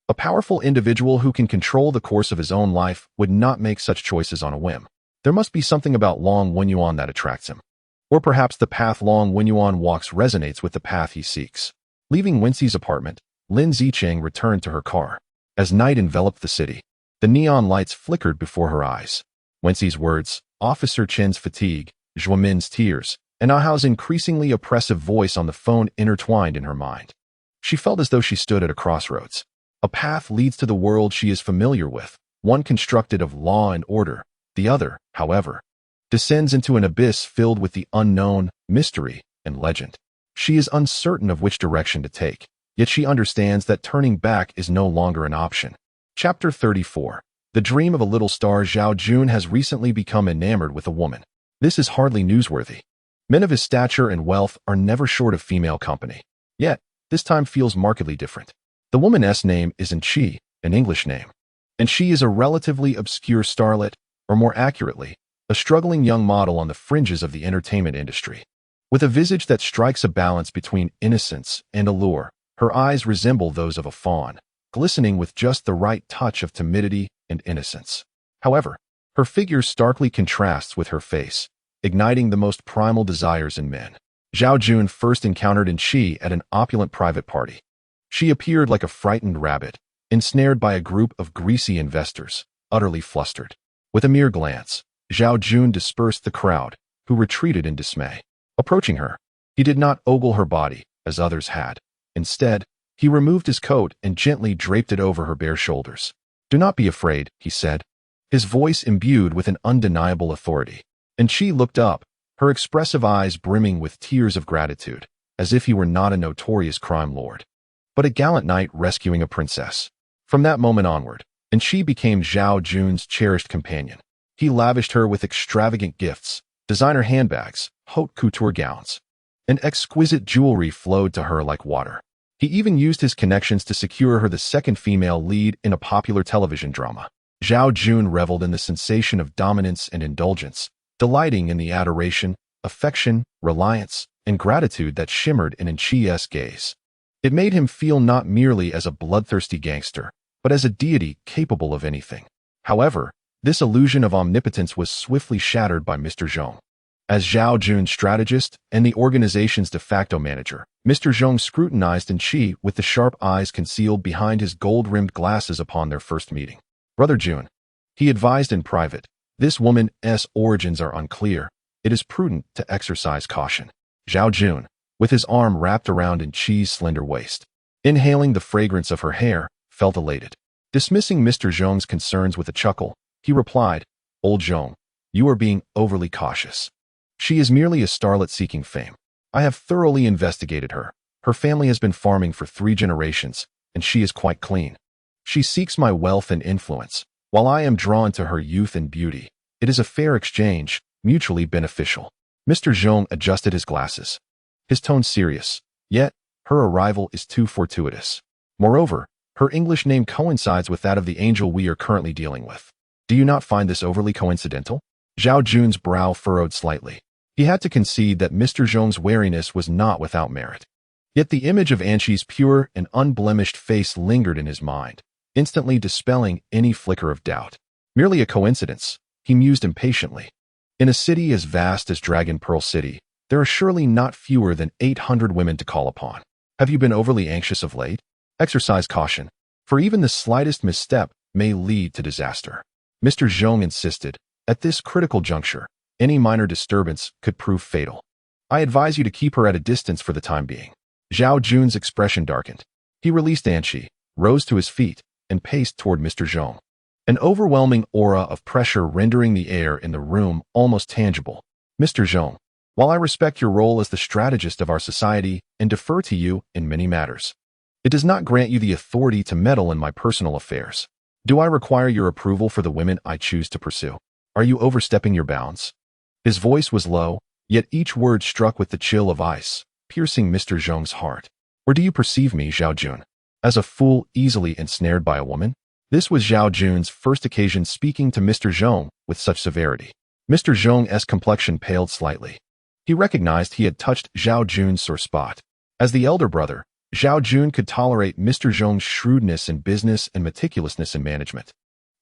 A powerful individual who can control the course of his own life would not make such choices on a whim. There must be something about Long Wenyuan that attracts him. Or perhaps the path Long Wenyuan walks resonates with the path he seeks. Leaving Wen Xi's apartment, Lin Zicheng returned to her car. As night enveloped the city, the neon lights flickered before her eyes. Wen Xi's words, Officer Chen's fatigue, Zhuo Min's tears, and Ahau's increasingly oppressive voice on the phone intertwined in her mind. She felt as though she stood at a crossroads. A path leads to the world she is familiar with, one constructed of law and order. The other, however, descends into an abyss filled with the unknown, mystery, and legend. She is uncertain of which direction to take, yet she understands that turning back is no longer an option. Chapter 34. The dream of a little star. Zhao Jun has recently become enamored with a woman. This is hardly newsworthy. Men of his stature and wealth are never short of female company. Yet, this time feels markedly different. The woman's name isn't Xi, an English name. And she is a relatively obscure starlet, or more accurately, a struggling young model on the fringes of the entertainment industry. With a visage that strikes a balance between innocence and allure, her eyes resemble those of a fawn, glistening with just the right touch of timidity and innocence. However, her figure starkly contrasts with her face, igniting the most primal desires in men. Zhao Jun first encountered in Xi at an opulent private party. She appeared like a frightened rabbit, ensnared by a group of greasy investors, utterly flustered. With a mere glance, Zhao Jun dispersed the crowd, who retreated in dismay. Approaching her, he did not ogle her body, as others had. Instead, he removed his coat and gently draped it over her bare shoulders. "Do not be afraid," he said, his voice imbued with an undeniable authority. And she looked up, her expressive eyes brimming with tears of gratitude, as if he were not a notorious crime lord, but a gallant knight rescuing a princess. From that moment onward, and she became Zhao Jun's cherished companion. He lavished her with extravagant gifts, designer handbags, haute couture gowns, and exquisite jewelry flowed to her like water. He even used his connections to secure her the second female lead in a popular television drama. Zhao Jun reveled in the sensation of dominance and indulgence, delighting in the adoration, affection, reliance, and gratitude that shimmered in Wen Xi's gaze. It made him feel not merely as a bloodthirsty gangster, but as a deity capable of anything. However, this illusion of omnipotence was swiftly shattered by Mr. Zhong. As Zhao Jun's strategist and the organization's de facto manager, Mr. Zhong scrutinized Wen Xi with the sharp eyes concealed behind his gold-rimmed glasses upon their first meeting. "Brother Jun," he advised in private, "this woman's origins are unclear. It is prudent to exercise caution." Zhao Jun, with his arm wrapped around Wen Xi's slender waist, inhaling the fragrance of her hair, felt elated. Dismissing Mr. Zhong's concerns with a chuckle, he replied, "Old Zhong, you are being overly cautious. She is merely a starlet seeking fame. I have thoroughly investigated her. Her family has been farming for 3 generations, and she is quite clean. She seeks my wealth and influence, while I am drawn to her youth and beauty. It is a fair exchange, mutually beneficial." Mr. Zhong adjusted his glasses, his tone serious, yet her arrival is too fortuitous. Moreover, her English name coincides with that of the angel we are currently dealing with. Do you not find this overly coincidental? Zhao Jun's brow furrowed slightly. He had to concede that Mr. Zhong's wariness was not without merit. Yet the image of Wen Xi's pure and unblemished face lingered in his mind, instantly dispelling any flicker of doubt. Merely a coincidence, he mused impatiently. In a city as vast as Dragon Pearl City, there are surely not fewer than 800 women to call upon. Have you been overly anxious of late? Exercise caution, for even the slightest misstep may lead to disaster. Mr. Zhong insisted. At this critical juncture, any minor disturbance could prove fatal. I advise you to keep her at a distance for the time being. Zhao Jun's expression darkened. He released Wen Xi, rose to his feet, and paced toward Mr. Zhong. An overwhelming aura of pressure rendering the air in the room almost tangible. "Mr. Zhong, while I respect your role as the strategist of our society and defer to you in many matters, it does not grant you the authority to meddle in my personal affairs. Do I require your approval for the women I choose to pursue? Are you overstepping your bounds?" His voice was low, yet each word struck with the chill of ice, piercing Mr. Zhong's heart. "Or do you perceive me, Zhao Jun, as a fool easily ensnared by a woman?" This was Zhao Jun's first occasion speaking to Mr. Zhong with such severity. Mr. Zhong's complexion paled slightly. He recognized he had touched Zhao Jun's sore spot. As the elder brother, Zhao Jun could tolerate Mr. Zhong's shrewdness in business and meticulousness in management.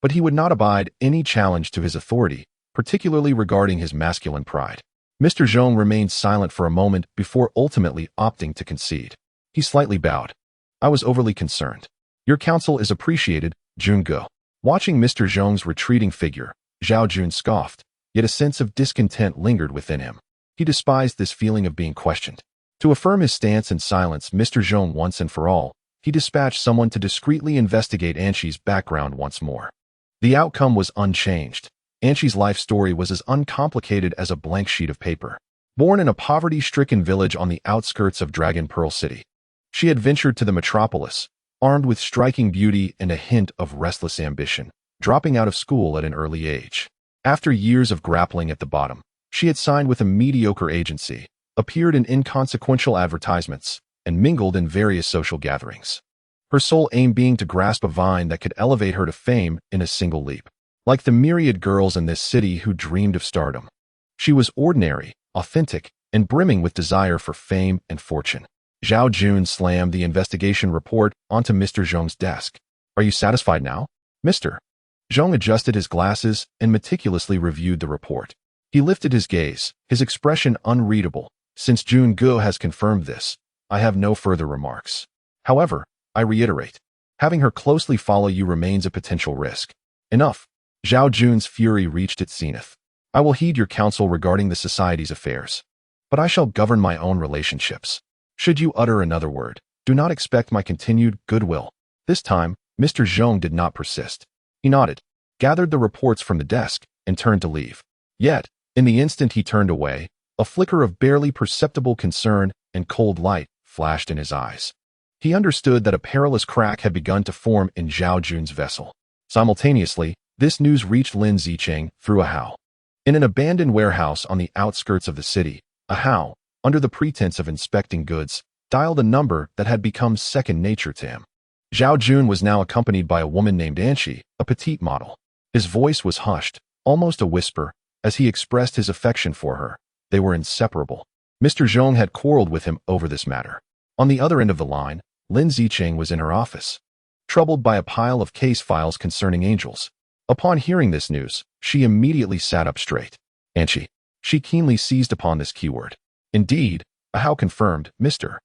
But he would not abide any challenge to his authority, particularly regarding his masculine pride. Mr. Zhong remained silent for a moment before ultimately opting to concede. He slightly bowed. "I was overly concerned. Your counsel is appreciated, Jun Ge." Watching Mr. Zhong's retreating figure, Zhao Jun scoffed, yet a sense of discontent lingered within him. He despised this feeling of being questioned. To affirm his stance in silence Mr. Zhong once and for all, he dispatched someone to discreetly investigate Wen Xi's background once more. The outcome was unchanged. Wen Xi's life story was as uncomplicated as a blank sheet of paper. Born in a poverty-stricken village on the outskirts of Dragon Pearl City, she had ventured to the metropolis, armed with striking beauty and a hint of restless ambition, dropping out of school at an early age. After years of grappling at the bottom, she had signed with a mediocre agency, appeared in inconsequential advertisements, and mingled in various social gatherings. Her sole aim being to grasp a vine that could elevate her to fame in a single leap. Like the myriad girls in this city who dreamed of stardom, she was ordinary, authentic, and brimming with desire for fame and fortune. Zhao Jun slammed the investigation report onto Mr. Zhong's desk. "Are you satisfied now, Mr.?" Zhong adjusted his glasses and meticulously reviewed the report. He lifted his gaze, his expression unreadable. "Since Jun Ge has confirmed this, I have no further remarks. However, I reiterate, Having her closely follow you remains a potential risk. Enough. Zhao Jun's fury reached its zenith. I will heed your counsel regarding the society's affairs, but I shall govern my own relationships. Should you utter another word, do not expect my continued goodwill. This time, Mr. Zhong did not persist. He nodded, gathered the reports from the desk, and turned to leave. Yet, in the instant he turned away, a flicker of barely perceptible concern and cold light flashed in his eyes. He understood that a perilous crack had begun to form in Zhao Jun's vessel. Simultaneously, this news reached Lin Zicheng through a Hao. In an abandoned warehouse on the outskirts of the city, a Hao, under the pretense of inspecting goods, dialed a number that had become second nature to him. Zhao Jun was now accompanied by a woman named Wen Xi, a petite model. His voice was hushed, almost a whisper, as he expressed his affection for her. They were inseparable. Mr. Zhong had quarreled with him over this matter. On the other end of the line, Lin Zicheng was in her office, troubled by a pile of case files concerning angels. Upon hearing this news, she immediately sat up straight. Wen Xi. She keenly seized upon this keyword. Indeed, a Hao confirmed, Mr.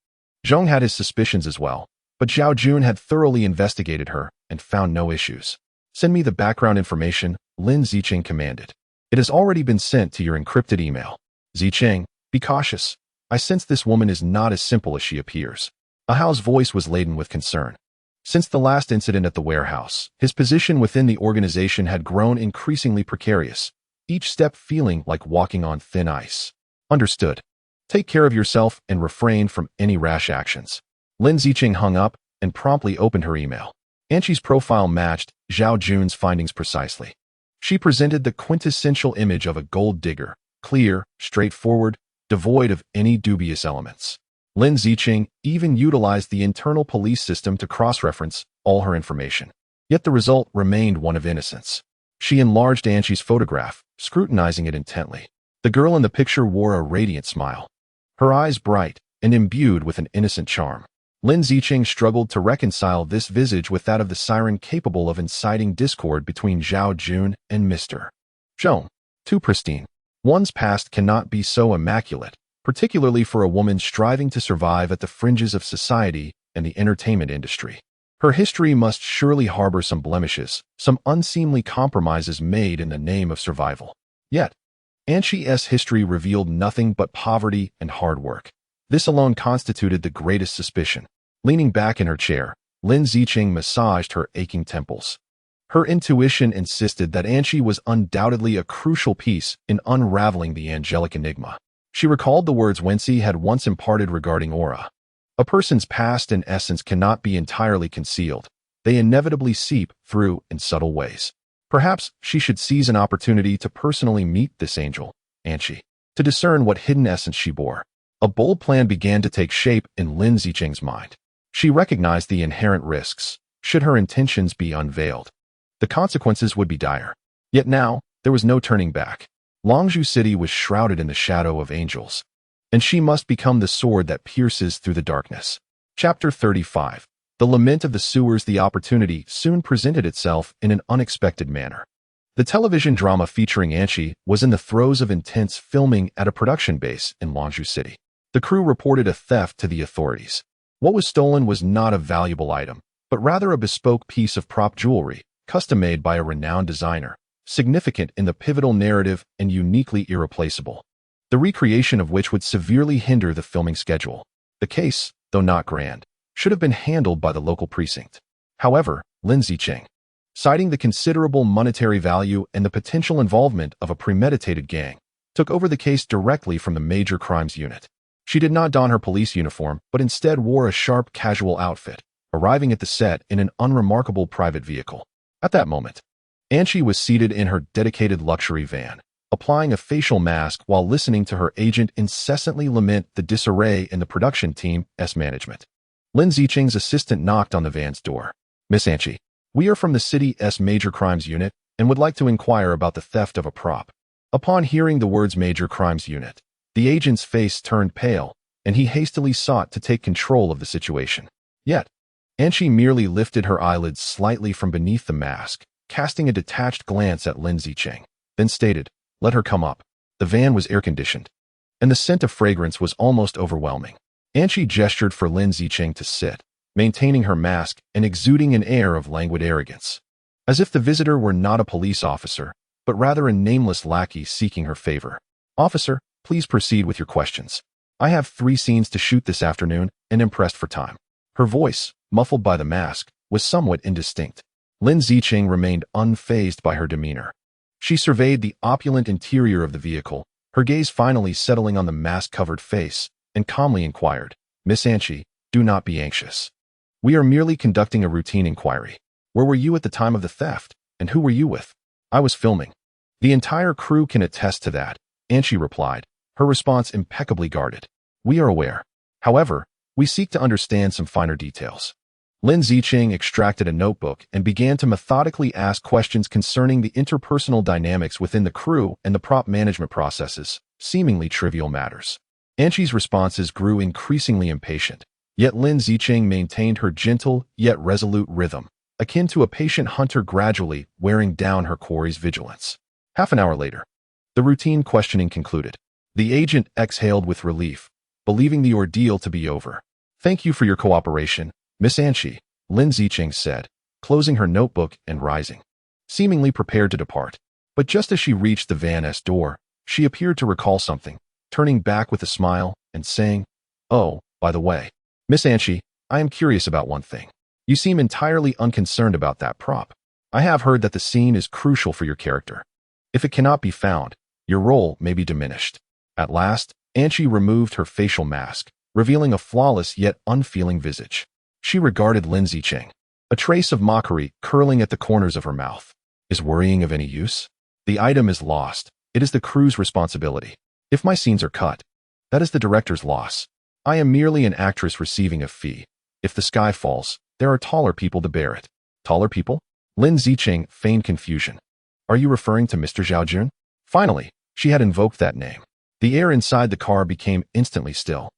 Zhong had his suspicions as well, but Zhao Jun had thoroughly investigated her and found no issues. Send me the background information, Lin Zicheng commanded. It has already been sent to your encrypted email. Zicheng, be cautious. I sense this woman is not as simple as she appears. A Hao's voice was laden with concern. Since the last incident at the warehouse, his position within the organization had grown increasingly precarious, each step feeling like walking on thin ice. Understood. Take care of yourself and refrain from any rash actions. Lin Zicheng hung up and promptly opened her email. Wen Xi's profile matched Zhao Jun's findings precisely. She presented the quintessential image of a gold digger, clear, straightforward, devoid of any dubious elements. Lin Zicheng even utilized the internal police system to cross-reference all her information. Yet the result remained one of innocence. She enlarged Wen Xi's photograph, scrutinizing it intently. The girl in the picture wore a radiant smile, her eyes bright and imbued with an innocent charm. Lin Zicheng struggled to reconcile this visage with that of the siren capable of inciting discord between Zhao Jun and Mr. Zhong. Too pristine. One's past cannot be so immaculate, particularly for a woman striving to survive at the fringes of society and the entertainment industry. Her history must surely harbor some blemishes, some unseemly compromises made in the name of survival. Yet, Wen Xi's history revealed nothing but poverty and hard work. This alone constituted the greatest suspicion. Leaning back in her chair, Lin Zicheng massaged her aching temples. Her intuition insisted that Wen Xi was undoubtedly a crucial piece in unraveling the angelic enigma. She recalled the words Wen Xi had once imparted regarding aura. A person's past and essence cannot be entirely concealed. They inevitably seep through in subtle ways. Perhaps she should seize an opportunity to personally meet this angel, Wen Xi, to discern what hidden essence she bore. A bold plan began to take shape in Lin Zicheng's mind. She recognized the inherent risks, should her intentions be unveiled. The consequences would be dire. Yet now, there was no turning back. Longzhou City was shrouded in the shadow of angels, and she must become the sword that pierces through the darkness. Chapter 35. The Lament of the Sewers. The opportunity soon presented itself in an unexpected manner. The television drama featuring Wen Xi was in the throes of intense filming at a production base in Longzhou City. The crew reported a theft to the authorities. What was stolen was not a valuable item, but rather a bespoke piece of prop jewelry, custom-made by a renowned designer, significant in the pivotal narrative and uniquely irreplaceable, the recreation of which would severely hinder the filming schedule. The case, though not grand, should have been handled by the local precinct. However, Lin Zicheng, citing the considerable monetary value and the potential involvement of a premeditated gang, took over the case directly from the Major Crimes Unit. She did not don her police uniform, but instead wore a sharp casual outfit, arriving at the set in an unremarkable private vehicle. At that moment, Wen Xi was seated in her dedicated luxury van, applying a facial mask while listening to her agent incessantly lament the disarray in the production team's management. Lin Zicheng's assistant knocked on the van's door. Miss Wen Xi, we are from the city's Major Crimes Unit and would like to inquire about the theft of a prop. Upon hearing the words Major Crimes Unit, the agent's face turned pale, and he hastily sought to take control of the situation. Yet, Wen Xi merely lifted her eyelids slightly from beneath the mask, casting a detached glance at Lin Zicheng, then stated, "Let her come up." The van was air-conditioned, and the scent of fragrance was almost overwhelming. Wen Xi gestured for Lin Zicheng to sit, maintaining her mask and exuding an air of languid arrogance. As if the visitor were not a police officer, but rather a nameless lackey seeking her favor. "Officer, please proceed with your questions. I have 3 scenes to shoot this afternoon and am pressed for time." Her voice, muffled by the mask, was somewhat indistinct. Lin Zicheng remained unfazed by her demeanor. She surveyed the opulent interior of the vehicle, her gaze finally settling on the mask-covered face, and calmly inquired, "Miss Anchi, do not be anxious. We are merely conducting a routine inquiry. Where were you at the time of the theft, and who were you with?" "I was filming." "The entire crew can attest to that," Anchi replied, her response impeccably guarded. "We are aware. However, we seek to understand some finer details." Lin Zicheng extracted a notebook and began to methodically ask questions concerning the interpersonal dynamics within the crew and the prop management processes, seemingly trivial matters. Anchi's responses grew increasingly impatient, yet Lin Zicheng maintained her gentle yet resolute rhythm, akin to a patient hunter gradually wearing down her quarry's vigilance. Half an hour later, the routine questioning concluded. The agent exhaled with relief, believing the ordeal to be over. "Thank you for your cooperation, Miss Anchi," Lin Zicheng said, closing her notebook and rising, seemingly prepared to depart. But just as she reached the Van-S door, she appeared to recall something, turning back with a smile and saying, "Oh, by the way, Miss Anchi, I am curious about one thing. You seem entirely unconcerned about that prop. I have heard that the scene is crucial for your character. If it cannot be found, your role may be diminished." At last, Anchi removed her facial mask, revealing a flawless yet unfeeling visage. She regarded Lin Zicheng, a trace of mockery curling at the corners of her mouth. "Is worrying of any use? The item is lost. It is the crew's responsibility. If my scenes are cut, that is the director's loss. I am merely an actress receiving a fee. If the sky falls, there are taller people to bear it." "Taller people?" Lin Zicheng feigned confusion. "Are you referring to Mr. Zhaojun?" Finally, she had invoked that name. The air inside the car became instantly still.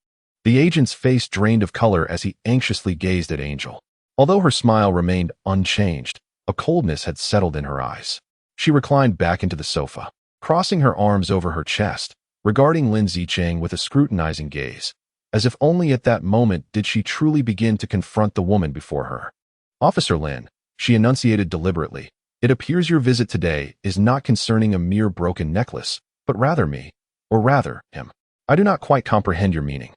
The agent's face drained of color as he anxiously gazed at Angel. Although her smile remained unchanged, a coldness had settled in her eyes. She reclined back into the sofa, crossing her arms over her chest, regarding Lin Zicheng with a scrutinizing gaze, as if only at that moment did she truly begin to confront the woman before her. "Officer Lin," she enunciated deliberately, "it appears your visit today is not concerning a mere broken necklace, but rather me, or rather, him. I do not quite comprehend your meaning."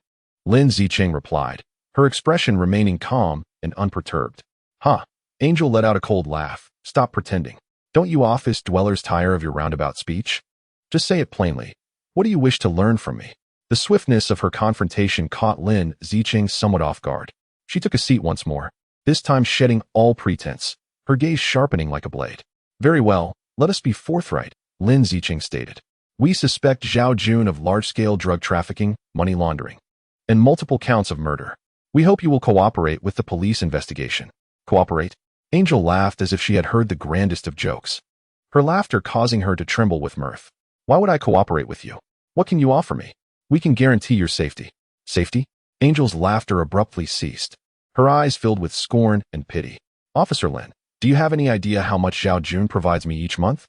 Lin Zicheng replied, her expression remaining calm and unperturbed. "Huh." Angel let out a cold laugh. "Stop pretending. Don't you office dwellers tire of your roundabout speech? Just say it plainly. What do you wish to learn from me?" The swiftness of her confrontation caught Lin Zicheng somewhat off guard. She took a seat once more, this time shedding all pretense, her gaze sharpening like a blade. "Very well, let us be forthright," Lin Zicheng stated. "We suspect Zhao Jun of large-scale drug trafficking, money laundering, and multiple counts of murder. We hope you will cooperate with the police investigation." "Cooperate?" Angel laughed as if she had heard the grandest of jokes, her laughter causing her to tremble with mirth. "Why would I cooperate with you? What can you offer me?" "We can guarantee your safety." "Safety?" Angel's laughter abruptly ceased. Her eyes filled with scorn and pity. "Officer Lin, do you have any idea how much Zhao Jun provides me each month?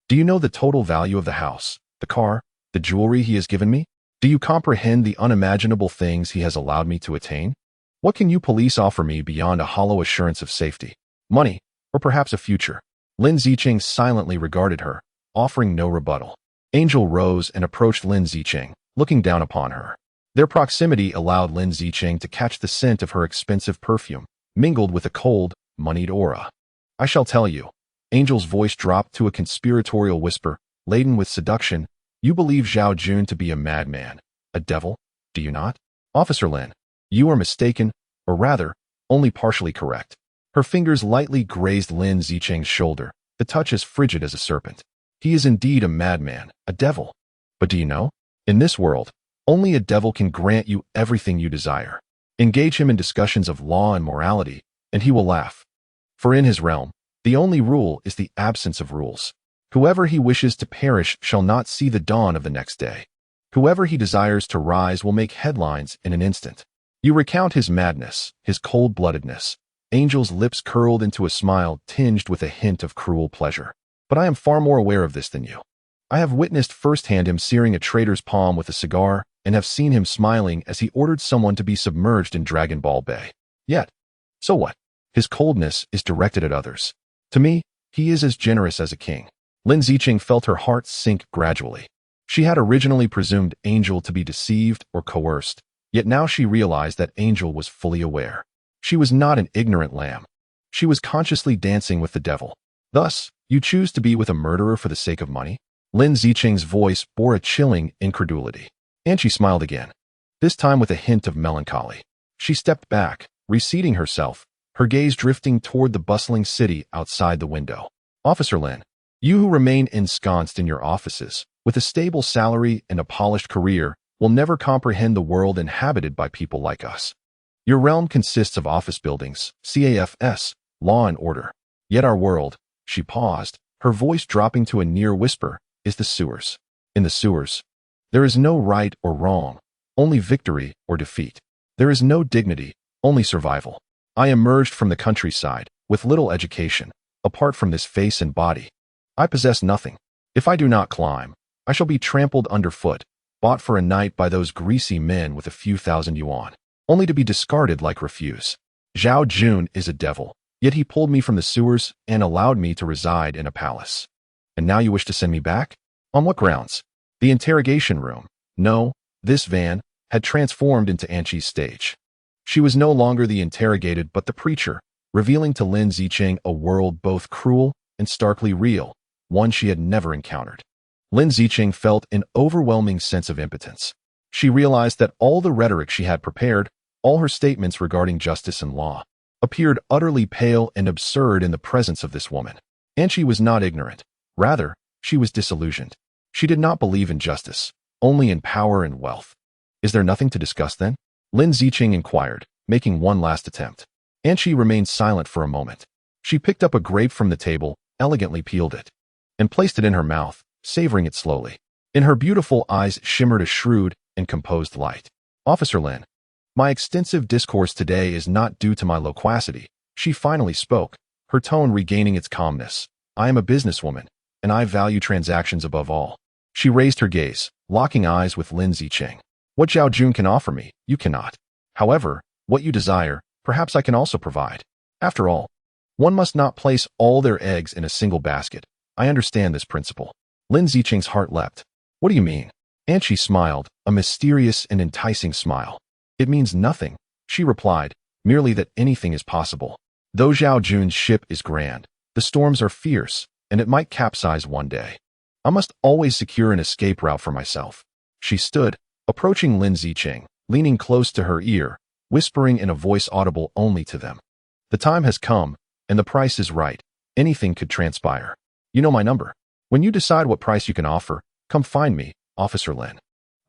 Do you know the total value of the house, the car, the jewelry he has given me? Do you comprehend the unimaginable things he has allowed me to attain? What can you police offer me beyond a hollow assurance of safety, money, or perhaps a future?" Lin Zicheng silently regarded her, offering no rebuttal. Angel rose and approached Lin Zicheng, looking down upon her. Their proximity allowed Lin Zicheng to catch the scent of her expensive perfume, mingled with a cold, moneyed aura. "I shall tell you." Angel's voice dropped to a conspiratorial whisper, laden with seduction. "You believe Zhao Jun to be a madman, a devil, do you not?" "Officer Lin, you are mistaken, or rather, only partially correct." Her fingers lightly grazed Lin Zicheng's shoulder, the touch as frigid as a serpent. "He is indeed a madman, a devil. But do you know? In this world, only a devil can grant you everything you desire. Engage him in discussions of law and morality, and he will laugh. For in his realm, the only rule is the absence of rules. Whoever he wishes to perish shall not see the dawn of the next day. Whoever he desires to rise will make headlines in an instant." You recount his madness, his cold-bloodedness. Angel's lips curled into a smile tinged with a hint of cruel pleasure. "But I am far more aware of this than you. I have witnessed firsthand him searing a traitor's palm with a cigar, and have seen him smiling as he ordered someone to be submerged in Dragon Ball Bay. Yet, So what? His coldness is directed at others. To me, he is as generous as a king. Lin Zicheng felt her heart sink gradually. She had originally presumed Angel to be deceived or coerced, yet now she realized that Angel was fully aware. She was not an ignorant lamb. She was consciously dancing with the devil. Thus, you choose to be with a murderer for the sake of money? Lin Zicheng's voice bore a chilling incredulity. And she smiled again, this time with a hint of melancholy. She stepped back, reseating herself, her gaze drifting toward the bustling city outside the window. Officer Lin, you who remain ensconced in your offices, with a stable salary and a polished career, will never comprehend the world inhabited by people like us. Your realm consists of office buildings, CAFS, law and order. Yet our world, she paused, her voice dropping to a near whisper, is the sewers. In the sewers, there is no right or wrong, only victory or defeat. There is no dignity, only survival. I emerged from the countryside, with little education, apart from this face and body. I possess nothing. If I do not climb, I shall be trampled underfoot, bought for a night by those greasy men with a few thousand yuan, only to be discarded like refuse. Zhao Jun is a devil, yet he pulled me from the sewers and allowed me to reside in a palace. And now you wish to send me back? On what grounds? The interrogation room, no, this van, had transformed into Anqi's stage. She was no longer the interrogated but the preacher, revealing to Lin Zicheng a world both cruel and starkly real, one she had never encountered. Lin Zicheng felt an overwhelming sense of impotence. She realized that all the rhetoric she had prepared, all her statements regarding justice and law, appeared utterly pale and absurd in the presence of this woman. And she was not ignorant. Rather, she was disillusioned. She did not believe in justice, only in power and wealth. Is there nothing to discuss then? Lin Zicheng inquired, making one last attempt. Anqi remained silent for a moment. She picked up a grape from the table, elegantly peeled it, and placed it in her mouth, savoring it slowly. In her beautiful eyes shimmered a shrewd and composed light. Officer Lin, my extensive discourse today is not due to my loquacity. She finally spoke, her tone regaining its calmness. I am a businesswoman, and I value transactions above all. She raised her gaze, locking eyes with Lin Zicheng. What Zhao Jun can offer me, you cannot. However, what you desire, perhaps I can also provide. After all, one must not place all their eggs in a single basket. I understand this principle. Lin Zicheng's heart leapt. What do you mean? Anqi smiled, a mysterious and enticing smile. It means nothing, she replied, merely that anything is possible. Though Zhao Jun's ship is grand, the storms are fierce, and it might capsize one day. I must always secure an escape route for myself. She stood, approaching Lin Zicheng, leaning close to her ear, whispering in a voice audible only to them. The time has come, and the price is right. Anything could transpire. You know my number. When you decide what price you can offer, come find me, Officer Lin.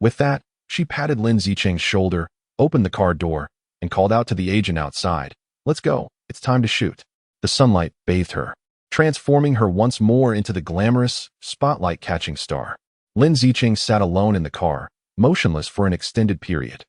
With that, she patted Lin Zicheng's shoulder, opened the car door, and called out to the agent outside. Let's go, it's time to shoot. The sunlight bathed her, transforming her once more into the glamorous, spotlight-catching star. Lin Zicheng sat alone in the car, motionless for an extended period.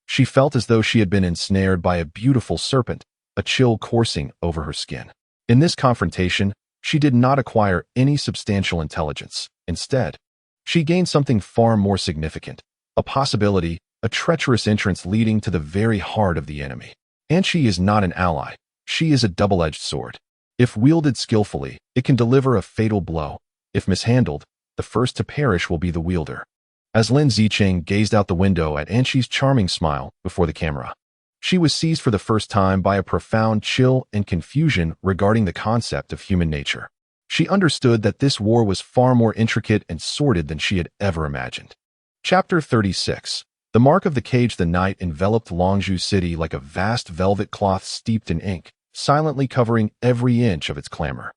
She felt as though she had been ensnared by a beautiful serpent, a chill coursing over her skin. In this confrontation, she did not acquire any substantial intelligence. Instead, she gained something far more significant, a possibility, a treacherous entrance leading to the very heart of the enemy. And she is not an ally. She is a double-edged sword. If wielded skillfully, it can deliver a fatal blow. If mishandled, the first to perish will be the wielder. As Lin Zicheng gazed out the window at Anqi's charming smile before the camera, she was seized for the first time by a profound chill and confusion regarding the concept of human nature. She understood that this war was far more intricate and sordid than she had ever imagined. Chapter 36. The mark of the cage. The night enveloped Longzhou City like a vast velvet cloth steeped in ink, silently covering every inch of its clamor.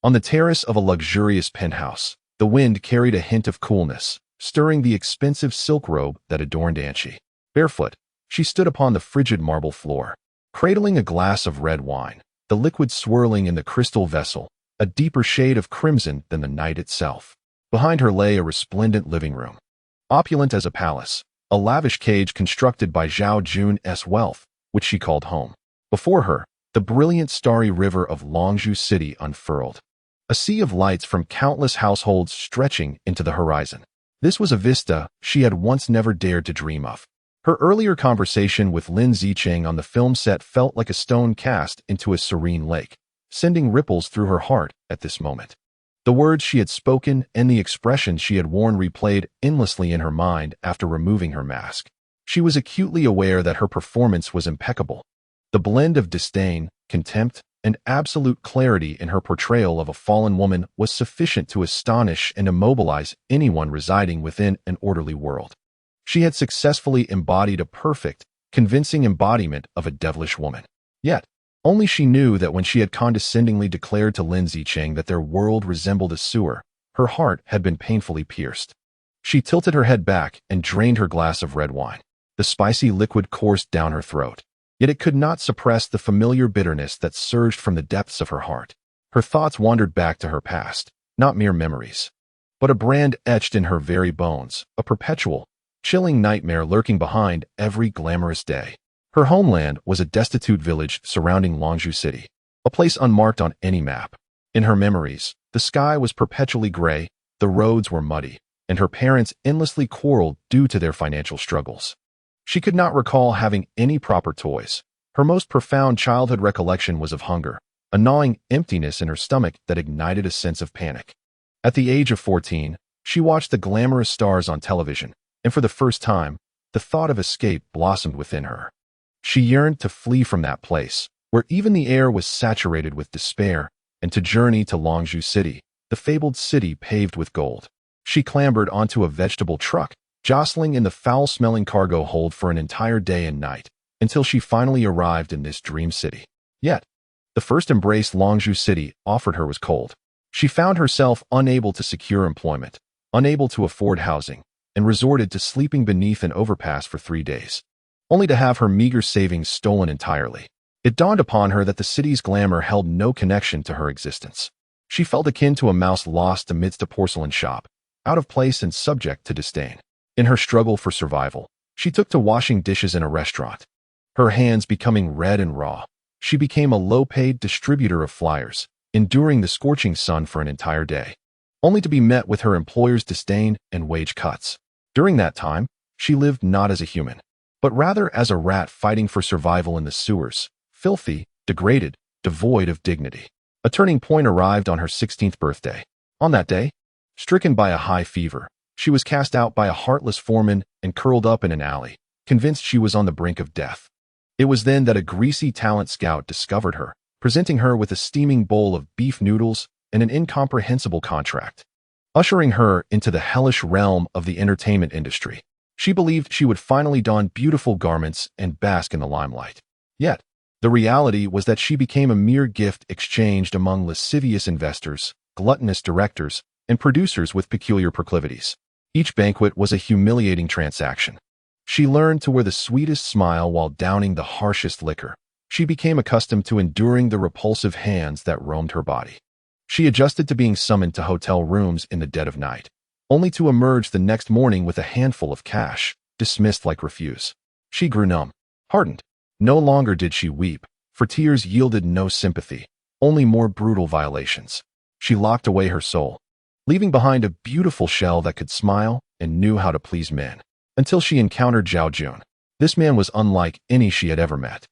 On the terrace of a luxurious penthouse, the wind carried a hint of coolness, stirring the expensive silk robe that adorned Anqi. Barefoot, she stood upon the frigid marble floor, cradling a glass of red wine, the liquid swirling in the crystal vessel, a deeper shade of crimson than the night itself. Behind her lay a resplendent living room, opulent as a palace, a lavish cage constructed by Zhao Jun's wealth, which she called home. Before her, the brilliant starry river of Longzhou City unfurled, a sea of lights from countless households stretching into the horizon. This was a vista she had once never dared to dream of. Her earlier conversation with Lin Zicheng on the film set felt like a stone cast into a serene lake, sending ripples through her heart at this moment. The words she had spoken and the expressions she had worn replayed endlessly in her mind after removing her mask. She was acutely aware that her performance was impeccable. The blend of disdain, contempt, and absolute clarity in her portrayal of a fallen woman was sufficient to astonish and immobilize anyone residing within an orderly world. She had successfully embodied a perfect, convincing embodiment of a devilish woman. Yet, only she knew that when she had condescendingly declared to Lin Zicheng that their world resembled a sewer, her heart had been painfully pierced. She tilted her head back and drained her glass of red wine. The spicy liquid coursed down her throat. Yet it could not suppress the familiar bitterness that surged from the depths of her heart. Her thoughts wandered back to her past, not mere memories, but a brand etched in her very bones, a perpetual, chilling nightmare lurking behind every glamorous day. Her homeland was a destitute village surrounding Longzhou City, a place unmarked on any map. In her memories, the sky was perpetually gray, the roads were muddy, and her parents endlessly quarreled due to their financial struggles. She could not recall having any proper toys. Her most profound childhood recollection was of hunger, a gnawing emptiness in her stomach that ignited a sense of panic. At the age of 14, she watched the glamorous stars on television, and for the first time, the thought of escape blossomed within her. She yearned to flee from that place, where even the air was saturated with despair, and to journey to Longzhou City, the fabled city paved with gold. She clambered onto a vegetable truck, jostling in the foul-smelling cargo hold for an entire day and night, until she finally arrived in this dream city. Yet, the first embrace Longzhou City offered her was cold. She found herself unable to secure employment, unable to afford housing, and resorted to sleeping beneath an overpass for 3 days, only to have her meager savings stolen entirely. It dawned upon her that the city's glamour held no connection to her existence. She felt akin to a mouse lost amidst a porcelain shop, out of place and subject to disdain. In her struggle for survival, she took to washing dishes in a restaurant. Her hands becoming red and raw, she became a low-paid distributor of flyers, enduring the scorching sun for an entire day, only to be met with her employer's disdain and wage cuts. During that time, she lived not as a human, but rather as a rat fighting for survival in the sewers, filthy, degraded, devoid of dignity. A turning point arrived on her 16th birthday. On that day, stricken by a high fever, she was cast out by a heartless foreman and curled up in an alley, convinced she was on the brink of death. It was then that a greasy talent scout discovered her, presenting her with a steaming bowl of beef noodles and an incomprehensible contract, ushering her into the hellish realm of the entertainment industry. She believed she would finally don beautiful garments and bask in the limelight. Yet, the reality was that she became a mere gift exchanged among lascivious investors, gluttonous directors, and producers with peculiar proclivities. Each banquet was a humiliating transaction. She learned to wear the sweetest smile while downing the harshest liquor. She became accustomed to enduring the repulsive hands that roamed her body. She adjusted to being summoned to hotel rooms in the dead of night, only to emerge the next morning with a handful of cash, dismissed like refuse. She grew numb, hardened. No longer did she weep, for tears yielded no sympathy, only more brutal violations. She locked away her soul, leaving behind a beautiful shell that could smile and knew how to please men, until she encountered Zhao Jun. This man was unlike any she had ever met.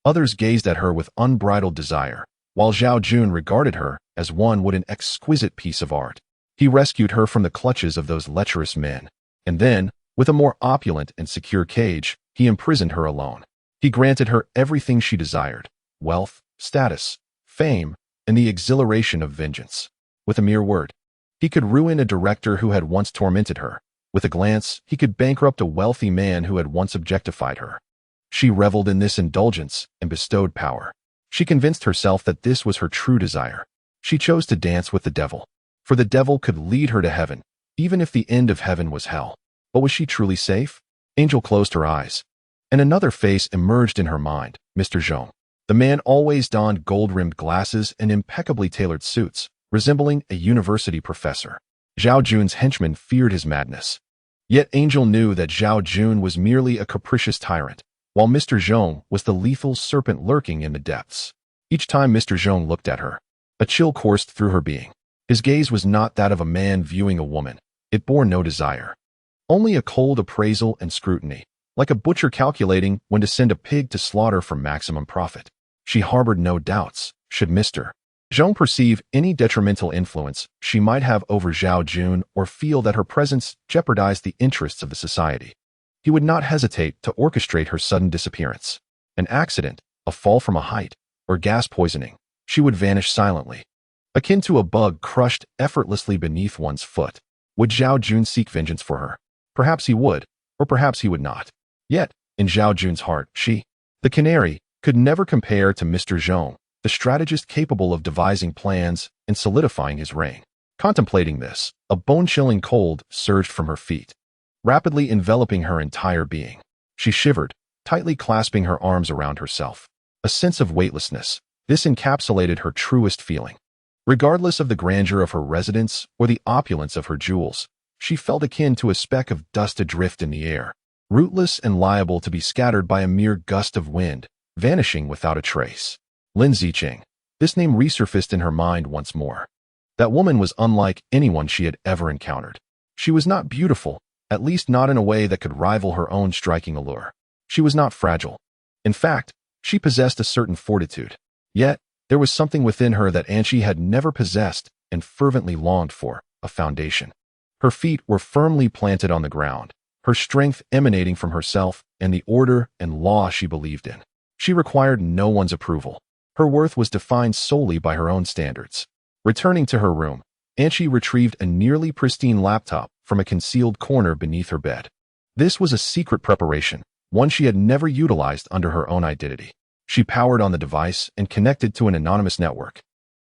Others gazed at her with unbridled desire, while Zhao Jun regarded her as one would an exquisite piece of art. He rescued her from the clutches of those lecherous men, and then, with a more opulent and secure cage, he imprisoned her alone. He granted her everything she desired: wealth, status, fame, and the exhilaration of vengeance. With a mere word, he could ruin a director who had once tormented her. With a glance, he could bankrupt a wealthy man who had once objectified her. She reveled in this indulgence and bestowed power. She convinced herself that this was her true desire. She chose to dance with the devil, for the devil could lead her to heaven, even if the end of heaven was hell. But was she truly safe? Angel closed her eyes, and another face emerged in her mind: Mr. Zhong. The man always donned gold-rimmed glasses and impeccably tailored suits, resembling a university professor. Zhao Jun's henchmen feared his madness. Yet Angel knew that Zhao Jun was merely a capricious tyrant, while Mr. Zhong was the lethal serpent lurking in the depths. Each time Mr. Zhong looked at her, a chill coursed through her being. His gaze was not that of a man viewing a woman. It bore no desire, only a cold appraisal and scrutiny, like a butcher calculating when to send a pig to slaughter for maximum profit. She harbored no doubts. Should Mr. Zhong perceive any detrimental influence she might have over Zhao Jun or feel that her presence jeopardized the interests of the society, he would not hesitate to orchestrate her sudden disappearance. An accident, a fall from a height, or gas poisoning, she would vanish silently, akin to a bug crushed effortlessly beneath one's foot. Would Zhao Jun seek vengeance for her? Perhaps he would, or perhaps he would not. Yet, in Zhao Jun's heart, she, the canary, could never compare to Mr. Zhong, the strategist capable of devising plans and solidifying his reign. Contemplating this, a bone-chilling cold surged from her feet, rapidly enveloping her entire being. She shivered, tightly clasping her arms around herself. A sense of weightlessness, this encapsulated her truest feeling. Regardless of the grandeur of her residence or the opulence of her jewels, she felt akin to a speck of dust adrift in the air, rootless and liable to be scattered by a mere gust of wind, vanishing without a trace. Lin Zicheng. This name resurfaced in her mind once more. That woman was unlike anyone she had ever encountered. She was not beautiful, at least not in a way that could rival her own striking allure. She was not fragile. In fact, she possessed a certain fortitude. Yet, there was something within her that Anshi had never possessed and fervently longed for, a foundation. Her feet were firmly planted on the ground, her strength emanating from herself and the order and law she believed in. She required no one's approval. Her worth was defined solely by her own standards. Returning to her room, Anshi retrieved a nearly pristine laptop from a concealed corner beneath her bed. This was a secret preparation, one she had never utilized under her own identity. She powered on the device and connected to an anonymous network,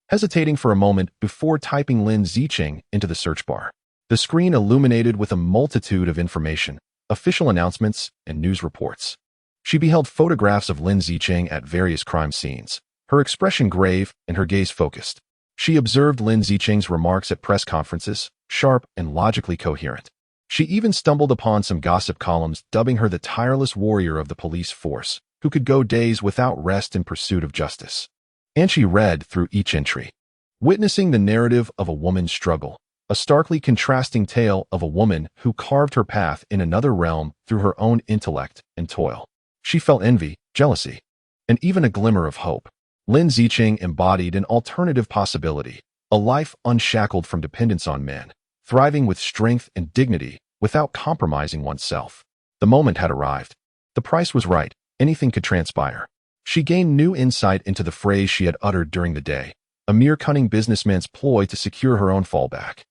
hesitating for a moment before typing Lin Zicheng into the search bar. The screen illuminated with a multitude of information, official announcements, and news reports. She beheld photographs of Lin Zicheng at various crime scenes, her expression grave and her gaze focused. She observed Lin Zicheng's remarks at press conferences, sharp and logically coherent. She even stumbled upon some gossip columns dubbing her the tireless warrior of the police force, who could go days without rest in pursuit of justice. And she read through each entry, witnessing the narrative of a woman's struggle, a starkly contrasting tale of a woman who carved her path in another realm through her own intellect and toil. She felt envy, jealousy, and even a glimmer of hope. Lin Zicheng embodied an alternative possibility, a life unshackled from dependence on men, thriving with strength and dignity without compromising oneself. The moment had arrived. The price was right. Anything could transpire. She gained new insight into the phrase she had uttered during the day, a mere cunning businessman's ploy to secure her own fallback.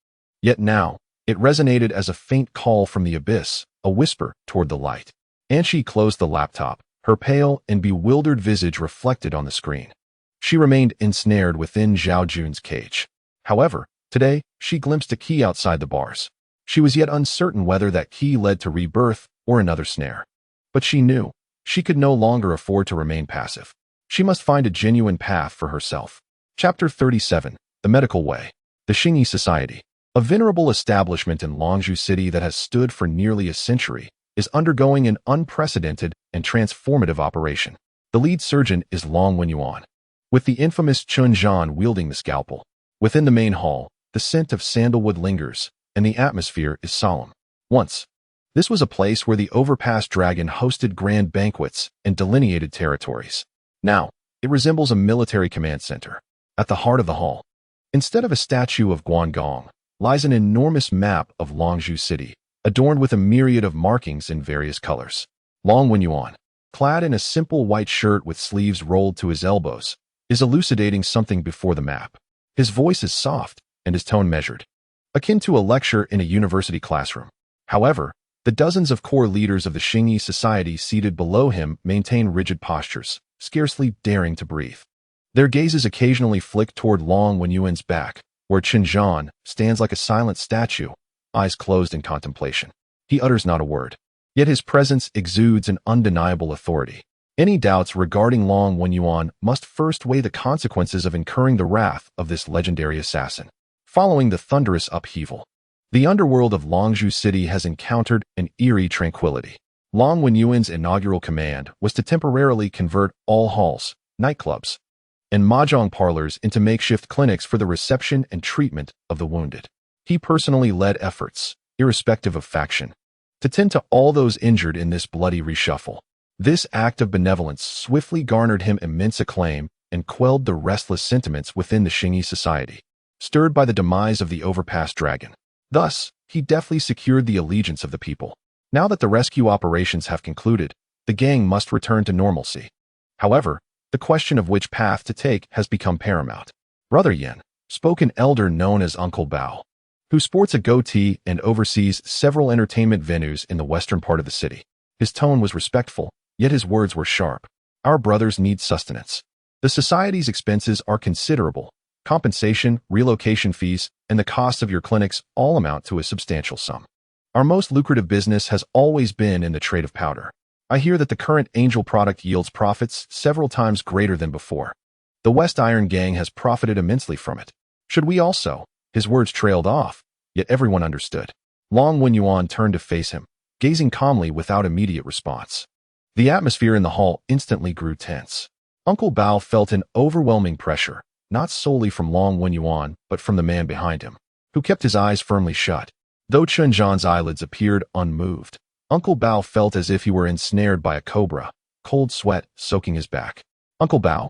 Yet now, it resonated as a faint call from the abyss, a whisper toward the light. And she closed the laptop, her pale and bewildered visage reflected on the screen. She remained ensnared within Zhao Jun's cage. However, today, she glimpsed a key outside the bars. She was yet uncertain whether that key led to rebirth or another snare. But she knew she could no longer afford to remain passive. She must find a genuine path for herself. Chapter 37. The Medical Way. The Xingyi Society, a venerable establishment in Longzhou City that has stood for nearly a century, is undergoing an unprecedented and transformative operation. The lead surgeon is Long Wenyuan, with the infamous Chun Zhan wielding the scalpel. Within the main hall, the scent of sandalwood lingers, and the atmosphere is solemn. Once, this was a place where the overpass dragon hosted grand banquets and delineated territories. Now, it resembles a military command center. At the heart of the hall, instead of a statue of Guangdong, lies an enormous map of Longzhou City, adorned with a myriad of markings in various colors. Long Wenyuan, clad in a simple white shirt with sleeves rolled to his elbows, is elucidating something before the map. His voice is soft and his tone measured, akin to a lecture in a university classroom. However, the dozens of core leaders of the Xingyi Society seated below him maintain rigid postures, scarcely daring to breathe. Their gazes occasionally flick toward Long Wenyuan's back, where Qin Zhan stands like a silent statue, eyes closed in contemplation. He utters not a word, yet his presence exudes an undeniable authority. Any doubts regarding Long Wenyuan must first weigh the consequences of incurring the wrath of this legendary assassin. Following the thunderous upheaval, the underworld of Longzhou City has encountered an eerie tranquility. Long Wenyuan's inaugural command was to temporarily convert all halls, nightclubs, and mahjong parlors into makeshift clinics for the reception and treatment of the wounded. He personally led efforts, irrespective of faction, to tend to all those injured in this bloody reshuffle. This act of benevolence swiftly garnered him immense acclaim and quelled the restless sentiments within the Xingyi society, stirred by the demise of the overpass dragon. Thus, he deftly secured the allegiance of the people. Now that the rescue operations have concluded, the gang must return to normalcy. However, the question of which path to take has become paramount. Brother Yen, spoke an elder known as Uncle Bao, who sports a goatee and oversees several entertainment venues in the western part of the city. His tone was respectful, yet his words were sharp. Our brothers need sustenance. The society's expenses are considerable. Compensation, relocation fees, and the cost of your clinics all amount to a substantial sum. Our most lucrative business has always been in the trade of powder. I hear that the current Angel product yields profits several times greater than before. The West Iron Gang has profited immensely from it. Should we also? His words trailed off, yet everyone understood. Long Wen Yuan turned to face him, gazing calmly without immediate response. The atmosphere in the hall instantly grew tense. Uncle Bao felt an overwhelming pressure, not solely from Long Wen Yuan, but from the man behind him, who kept his eyes firmly shut. Though Chen Zhan's eyelids appeared unmoved, Uncle Bao felt as if he were ensnared by a cobra, cold sweat soaking his back. Uncle Bao.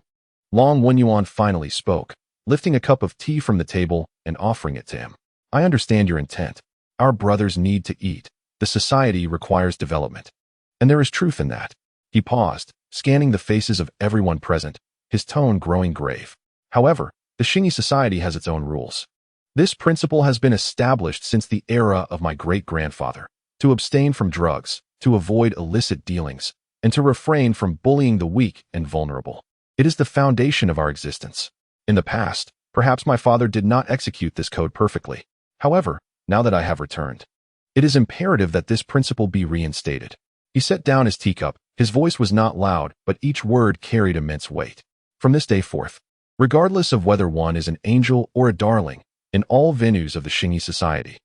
Long Wen Yuan finally spoke, lifting a cup of tea from the table and offering it to him. I understand your intent. Our brothers need to eat. The society requires development. And there is truth in that. He paused, scanning the faces of everyone present, his tone growing grave. However, the Xingyi society has its own rules. This principle has been established since the era of my great-grandfather, to abstain from drugs, to avoid illicit dealings, and to refrain from bullying the weak and vulnerable. It is the foundation of our existence. In the past, perhaps my father did not execute this code perfectly. However, now that I have returned, it is imperative that this principle be reinstated. He set down his teacup. His voice was not loud, but each word carried immense weight. From this day forth, regardless of whether one is an angel or a darling, in all venues of the Xingyi society,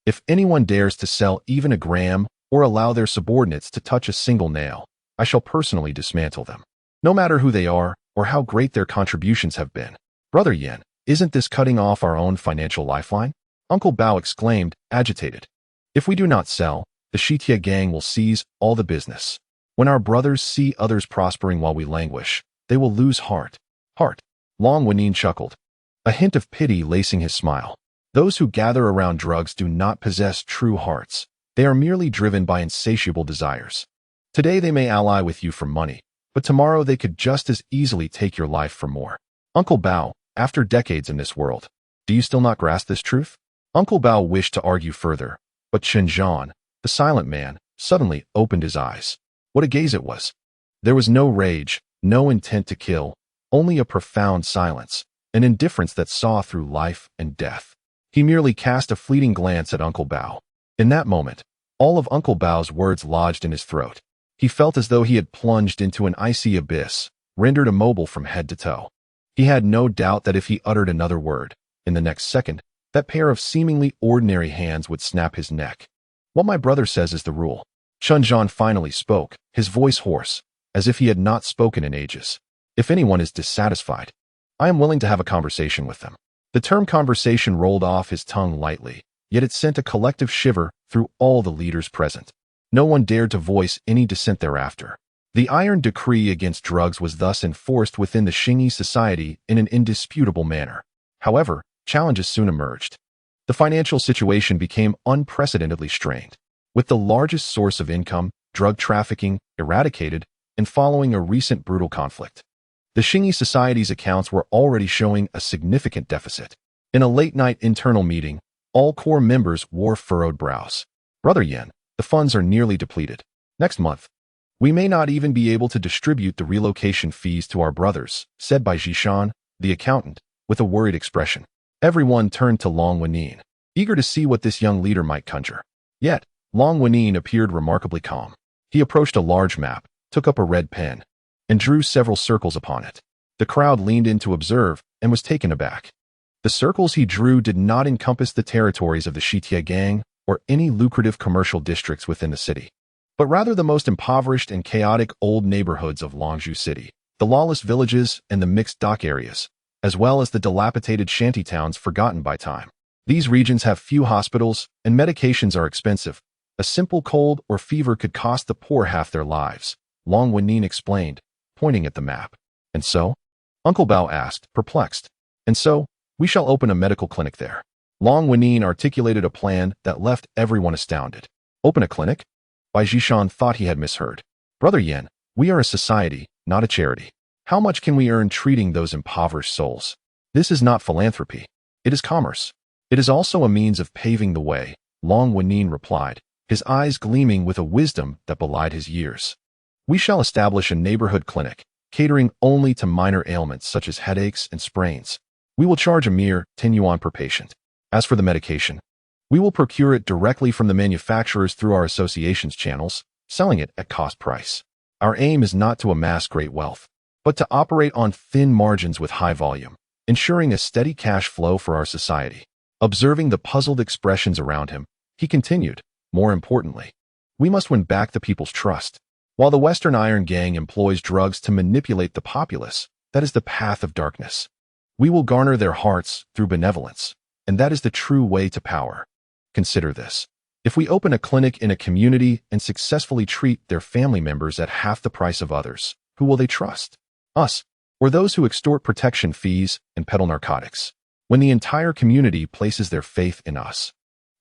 if anyone dares to sell even a gram or allow their subordinates to touch a single nail, I shall personally dismantle them, no matter who they are or how great their contributions have been. Brother Yen, isn't this cutting off our own financial lifeline? Uncle Bao exclaimed, agitated. If we do not sell, the Shitia gang will seize all the business. When our brothers see others prospering while we languish, they will lose heart. Heart. Long Wenin chuckled, a hint of pity lacing his smile. Those who gather around drugs do not possess true hearts. They are merely driven by insatiable desires. Today they may ally with you for money, but tomorrow they could just as easily take your life for more. Uncle Bao, after decades in this world, do you still not grasp this truth? Uncle Bao wished to argue further, but Chen Zhan, the silent man, suddenly opened his eyes. What a gaze it was! There was no rage, no intent to kill, only a profound silence, an indifference that saw through life and death. He merely cast a fleeting glance at Uncle Bao. In that moment, all of Uncle Bao's words lodged in his throat. He felt as though he had plunged into an icy abyss, rendered immobile from head to toe. He had no doubt that if he uttered another word, in the next second, that pair of seemingly ordinary hands would snap his neck. What my brother says is the rule. Chen Zhan finally spoke, his voice hoarse, as if he had not spoken in ages. If anyone is dissatisfied, I am willing to have a conversation with them. The term conversation rolled off his tongue lightly, yet it sent a collective shiver through all the leaders present. No one dared to voice any dissent thereafter. The Iron Decree against drugs was thus enforced within the Xingyi society in an indisputable manner. However, challenges soon emerged. The financial situation became unprecedentedly strained. With the largest source of income, drug trafficking, eradicated, and following a recent brutal conflict, the Xingyi society's accounts were already showing a significant deficit. In a late-night internal meeting, all core members wore furrowed brows. Brother Yen, the funds are nearly depleted. Next month, we may not even be able to distribute the relocation fees to our brothers, said by Zhishan, the accountant, with a worried expression. Everyone turned to Long Wenin, eager to see what this young leader might conjure. Yet, Long Wenin appeared remarkably calm. He approached a large map, took up a red pen, and drew several circles upon it. The crowd leaned in to observe and was taken aback. The circles he drew did not encompass the territories of the Shitia gang or any lucrative commercial districts within the city, but rather the most impoverished and chaotic old neighborhoods of Longzhou City, the lawless villages and the mixed dock areas, as well as the dilapidated shantytowns forgotten by time. These regions have few hospitals, and medications are expensive, A simple cold or fever could cost the poor half their lives, Long Wenyin explained, pointing at the map. And so? Uncle Bao asked, perplexed. And so, we shall open a medical clinic there. Long Wenyin articulated a plan that left everyone astounded. Open a clinic? Bai Zhishan thought he had misheard. Brother Yen, we are a society, not a charity. How much can we earn treating those impoverished souls? This is not philanthropy. It is commerce. It is also a means of paving the way, Long Wenyin replied, his eyes gleaming with a wisdom that belied his years. We shall establish a neighborhood clinic, catering only to minor ailments such as headaches and sprains. We will charge a mere 10 yuan per patient. As for the medication, we will procure it directly from the manufacturers through our association's channels, selling it at cost price. Our aim is not to amass great wealth, but to operate on thin margins with high volume, ensuring a steady cash flow for our society. Observing the puzzled expressions around him, he continued, more importantly, we must win back the people's trust. While the Western Iron Gang employs drugs to manipulate the populace, that is the path of darkness. We will garner their hearts through benevolence, and that is the true way to power. Consider this. If we open a clinic in a community and successfully treat their family members at half the price of others, who will they trust? Us, or those who extort protection fees and peddle narcotics? When the entire community places their faith in us,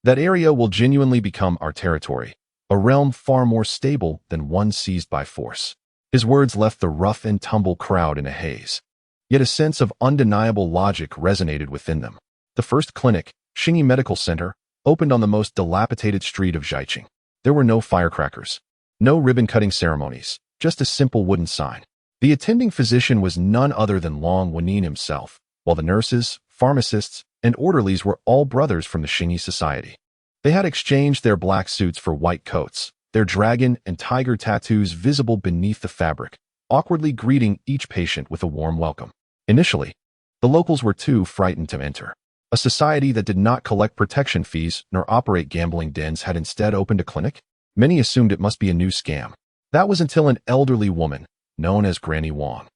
that area will genuinely become our territory, a realm far more stable than one seized by force. His words left the rough and tumble crowd in a haze. Yet a sense of undeniable logic resonated within them. The first clinic, Xingyi Medical Center, opened on the most dilapidated street of Jiqing. There were no firecrackers, no ribbon-cutting ceremonies, just a simple wooden sign. The attending physician was none other than Long Wenyin himself, while the nurses, pharmacists, and orderlies were all brothers from the Xingyi society. They had exchanged their black suits for white coats, their dragon and tiger tattoos visible beneath the fabric, awkwardly greeting each patient with a warm welcome. Initially, the locals were too frightened to enter. A society that did not collect protection fees nor operate gambling dens had instead opened a clinic. Many assumed it must be a new scam. That was until an elderly woman, known as Granny Wang,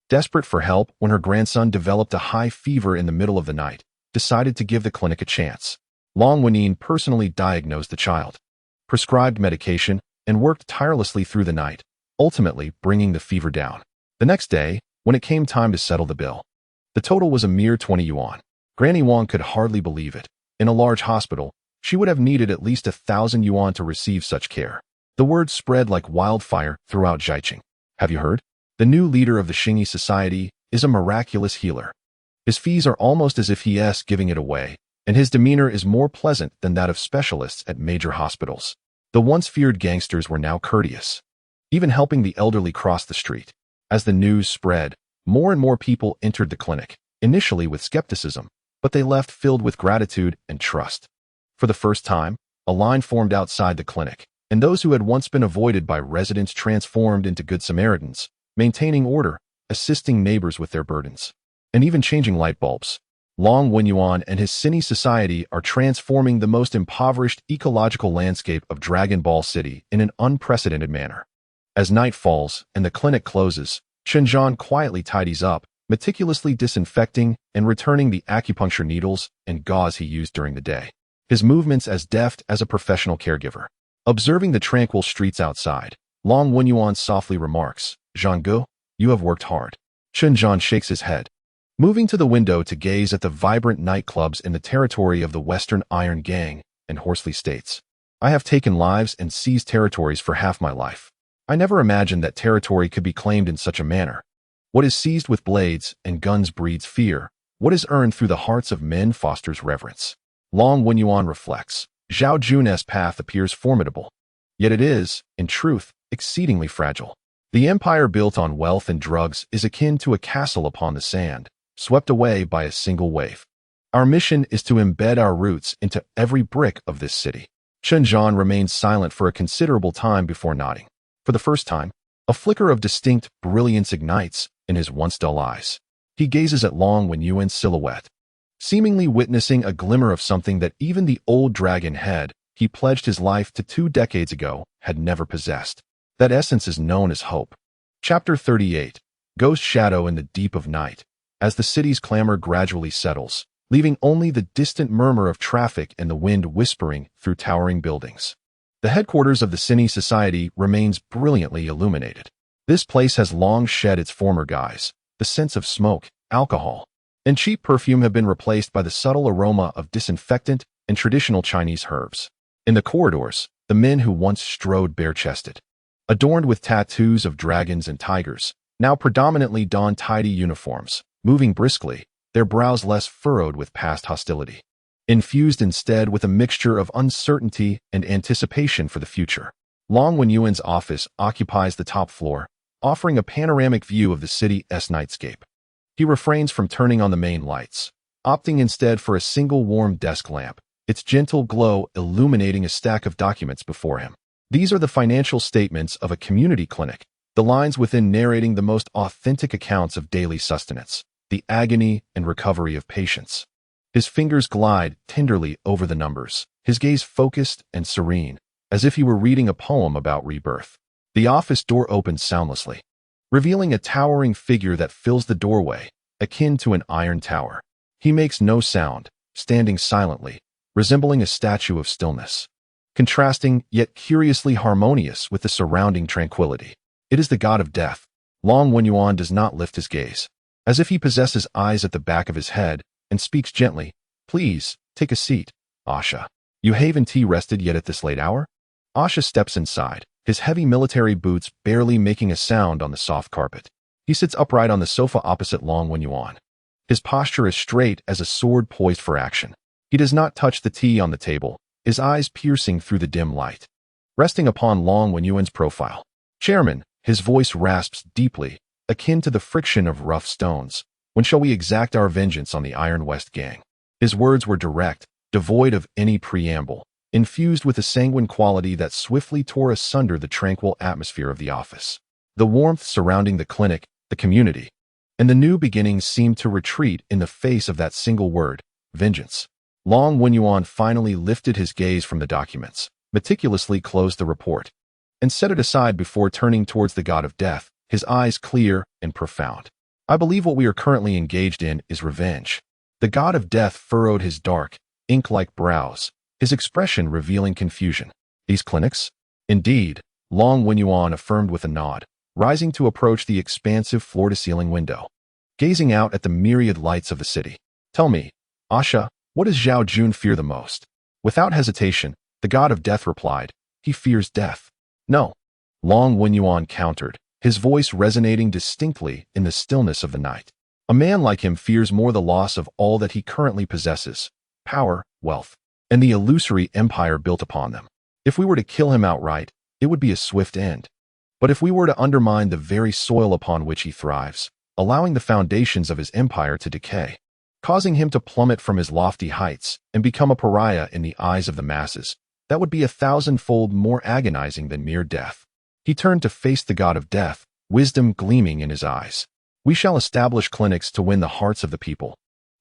desperate for help when her grandson developed a high fever in the middle of the night, decided to give the clinic a chance. Long Wenyin personally diagnosed the child, prescribed medication, and worked tirelessly through the night, ultimately bringing the fever down. The next day, when it came time to settle the bill, the total was a mere 20 yuan. Granny Wang could hardly believe it. In a large hospital, she would have needed at least 1,000 yuan to receive such care. The word spread like wildfire throughout Jiqing. Have you heard? The new leader of the Xingyi society is a miraculous healer. His fees are almost as if he is giving it away, and his demeanor is more pleasant than that of specialists at major hospitals. The once feared gangsters were now courteous, even helping the elderly cross the street. As the news spread, more and more people entered the clinic, initially with skepticism, but they left filled with gratitude and trust. For the first time, a line formed outside the clinic, and those who had once been avoided by residents transformed into good Samaritans, maintaining order, assisting neighbors with their burdens, and even changing light bulbs. Long Wenyuan and his Xingyi society are transforming the most impoverished ecological landscape of Dragon Ball City in an unprecedented manner. As night falls and the clinic closes, Shenzhen quietly tidies up, meticulously disinfecting and returning the acupuncture needles and gauze he used during the day. His movements as deft as a professional caregiver. Observing the tranquil streets outside, Long Wenyuan softly remarks, "Zhanggu, you have worked hard." Shenzhen shakes his head, moving to the window to gaze at the vibrant nightclubs in the territory of the Western Iron Gang, and hoarsely states, "I have taken lives and seized territories for half my life. I never imagined that territory could be claimed in such a manner. What is seized with blades and guns breeds fear. What is earned through the hearts of men fosters reverence." Long Wenyuan reflects, Zhao Jun's path appears formidable, yet it is, in truth, exceedingly fragile. The empire built on wealth and drugs is akin to a castle upon the sand, swept away by a single wave. Our mission is to embed our roots into every brick of this city. Shenzhen remains silent for a considerable time before nodding. For the first time, a flicker of distinct brilliance ignites in his once dull eyes. He gazes at Long Wenyuan's silhouette, seemingly witnessing a glimmer of something that even the old dragon head he pledged his life to 2 decades ago had never possessed. That essence is known as hope. Chapter 38. Ghost Shadow in the Deep of Night. As the city's clamor gradually settles, leaving only the distant murmur of traffic and the wind whispering through towering buildings, The headquarters of the Cine Society remains brilliantly illuminated. This place has long shed its former guise. The scents of smoke, alcohol, and cheap perfume have been replaced by the subtle aroma of disinfectant and traditional Chinese herbs. In the corridors, the men who once strode bare-chested, adorned with tattoos of dragons and tigers, now predominantly don tidy uniforms, moving briskly, their brows less furrowed with past hostility, infused instead with a mixture of uncertainty and anticipation for the future. Long Wenyuan's office occupies the top floor, offering a panoramic view of the city's nightscape. He refrains from turning on the main lights, opting instead for a single warm desk lamp, its gentle glow illuminating a stack of documents before him. These are the financial statements of a community clinic, the lines within narrating the most authentic accounts of daily sustenance, the agony and recovery of patients. His fingers glide tenderly over the numbers, his gaze focused and serene, as if he were reading a poem about rebirth. The office door opens soundlessly, revealing a towering figure that fills the doorway, akin to an iron tower. He makes no sound, standing silently, resembling a statue of stillness, contrasting yet curiously harmonious with the surrounding tranquility. It is the god of death. Long Wenyuan does not lift his gaze, as if he possesses eyes at the back of his head, and speaks gently. "Please, take a seat, Asha. You haven't tea rested yet at this late hour?" Asha steps inside, his heavy military boots barely making a sound on the soft carpet. He sits upright on the sofa opposite Long Wenyuan. His posture is straight as a sword poised for action. He does not touch the tea on the table, his eyes piercing through the dim light, resting upon Long Wenyuan's profile. "Chairman," his voice rasps deeply, akin to the friction of rough stones. "When shall we exact our vengeance on the Iron West gang?" His words were direct, devoid of any preamble, infused with a sanguine quality that swiftly tore asunder the tranquil atmosphere of the office. The warmth surrounding the clinic, the community, and the new beginnings seemed to retreat in the face of that single word, vengeance. Long Wenyuan finally lifted his gaze from the documents, meticulously closed the report, and set it aside before turning towards the god of death, his eyes clear and profound. "I believe what we are currently engaged in is revenge." The god of death furrowed his dark, ink-like brows, his expression revealing confusion. "These clinics?" "Indeed," Long Wenyuan affirmed with a nod, rising to approach the expansive floor-to-ceiling window, gazing out at the myriad lights of the city. "Tell me, Asha, what does Zhao Jun fear the most?" Without hesitation, the god of death replied, "He fears death." "No," Long Wenyuan countered, his voice resonating distinctly in the stillness of the night. "A man like him fears more the loss of all that he currently possesses, power, wealth, and the illusory empire built upon them. If we were to kill him outright, it would be a swift end. But if we were to undermine the very soil upon which he thrives, allowing the foundations of his empire to decay, causing him to plummet from his lofty heights and become a pariah in the eyes of the masses, that would be 1,000-fold more agonizing than mere death." He turned to face the god of death, wisdom gleaming in his eyes. "We shall establish clinics to win the hearts of the people,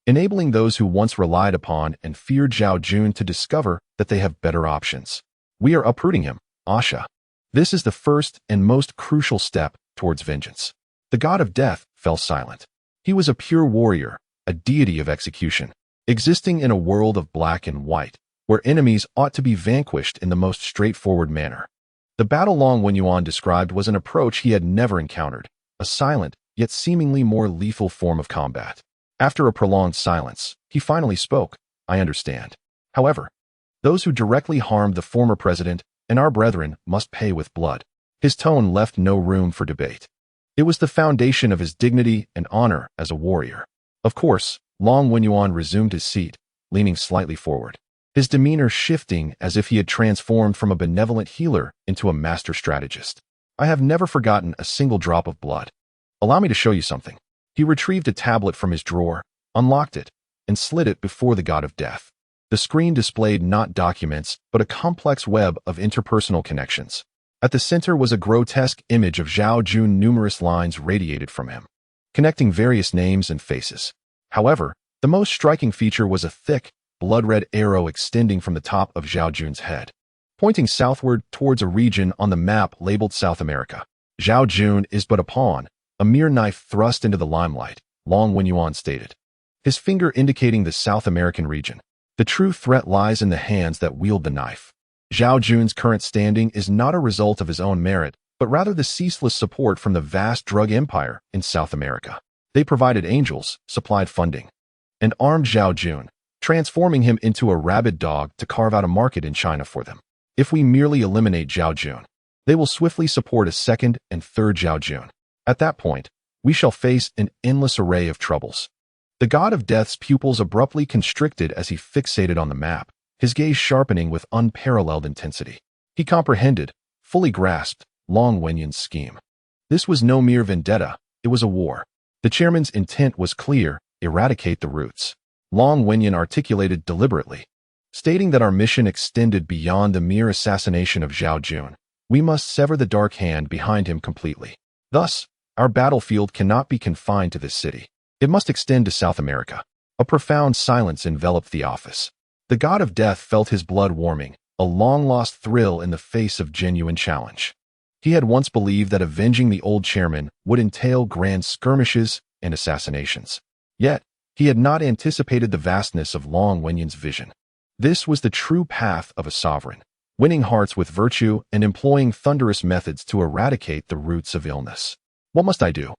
enabling those who once relied upon and feared Zhao Jun to discover that they have better options. We are uprooting him, Asha. This is the first and most crucial step towards vengeance." The god of death fell silent. He was a pure warrior, a deity of execution, existing in a world of black and white, where enemies ought to be vanquished in the most straightforward manner. The battle Long Wenyuan described was an approach he had never encountered, a silent, yet seemingly more lethal form of combat. After a prolonged silence, he finally spoke. "I understand. However, those who directly harmed the former president and our brethren must pay with blood." His tone left no room for debate. It was the foundation of his dignity and honor as a warrior. Of course, Long Wenyuan resumed his seat, leaning slightly forward, his demeanor shifting as if he had transformed from a benevolent healer into a master strategist. "I have never forgotten a single drop of blood. Allow me to show you something." He retrieved a tablet from his drawer, unlocked it, and slid it before the god of death. The screen displayed not documents, but a complex web of interpersonal connections. At the center was a grotesque image of Zhao Jun. Numerous lines radiated from him, connecting various names and faces. However, the most striking feature was a thick, blood-red arrow extending from the top of Zhao Jun's head, pointing southward towards a region on the map labeled South America. "Zhao Jun is but a pawn, a mere knife thrust into the limelight," Long Wenyuan stated, his finger indicating the South American region. "The true threat lies in the hands that wield the knife." Zhao Jun's current standing is not a result of his own merit, but rather the ceaseless support from the vast drug empire in South America. They provided angels, supplied funding, and armed Zhao Jun, transforming him into a rabid dog to carve out a market in China for them. If we merely eliminate Zhao Jun, they will swiftly support a second and third Zhao Jun. At that point, we shall face an endless array of troubles. The god of death's pupils abruptly constricted as he fixated on the map, his gaze sharpening with unparalleled intensity. He comprehended, fully grasped, Long Wenyan's scheme. This was no mere vendetta, it was a war. The chairman's intent was clear: eradicate the roots. Long Wenyan articulated deliberately, stating that our mission extended beyond the mere assassination of Zhao Jun. We must sever the dark hand behind him completely. Thus, our battlefield cannot be confined to this city. It must extend to South America. A profound silence enveloped the office. The god of death felt his blood warming, a long-lost thrill in the face of genuine challenge. He had once believed that avenging the old chairman would entail grand skirmishes and assassinations. Yet, he had not anticipated the vastness of Long Wenyan's vision. This was the true path of a sovereign, winning hearts with virtue and employing thunderous methods to eradicate the roots of illness. What must I do?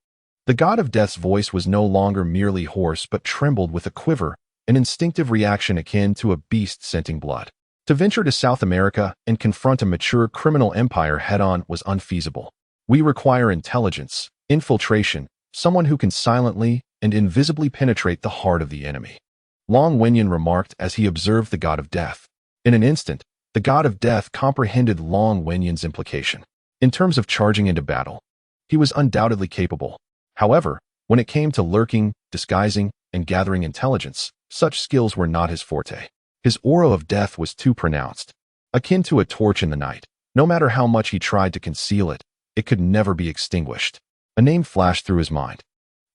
The god of death's voice was no longer merely hoarse but trembled with a quiver, an instinctive reaction akin to a beast scenting blood. To venture to South America and confront a mature criminal empire head-on was unfeasible. We require intelligence, infiltration, someone who can silently and invisibly penetrate the heart of the enemy. Long Wenyan remarked as he observed the god of death. In an instant, the god of death comprehended Long Wenyan's implication. In terms of charging into battle, he was undoubtedly capable. However, when it came to lurking, disguising, and gathering intelligence, such skills were not his forte. His aura of death was too pronounced, akin to a torch in the night. No matter how much he tried to conceal it, it could never be extinguished. A name flashed through his mind.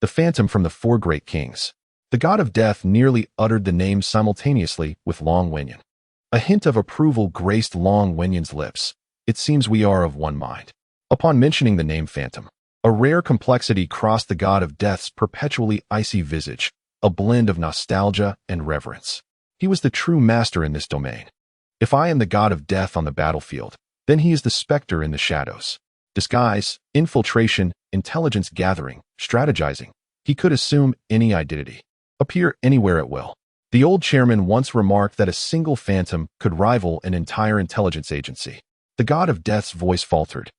The phantom from the Four Great Kings. The god of death nearly uttered the name simultaneously with Long Wenyan. A hint of approval graced Long Wenyan's lips. It seems we are of one mind. Upon mentioning the name Phantom, a rare complexity crossed the god of death's perpetually icy visage, a blend of nostalgia and reverence. He was the true master in this domain. If I am the god of death on the battlefield, then he is the specter in the shadows. Disguise, infiltration, intelligence gathering, strategizing. He could assume any identity, appear anywhere at will. The old chairman once remarked that a single phantom could rival an entire intelligence agency. The god of death's voice faltered,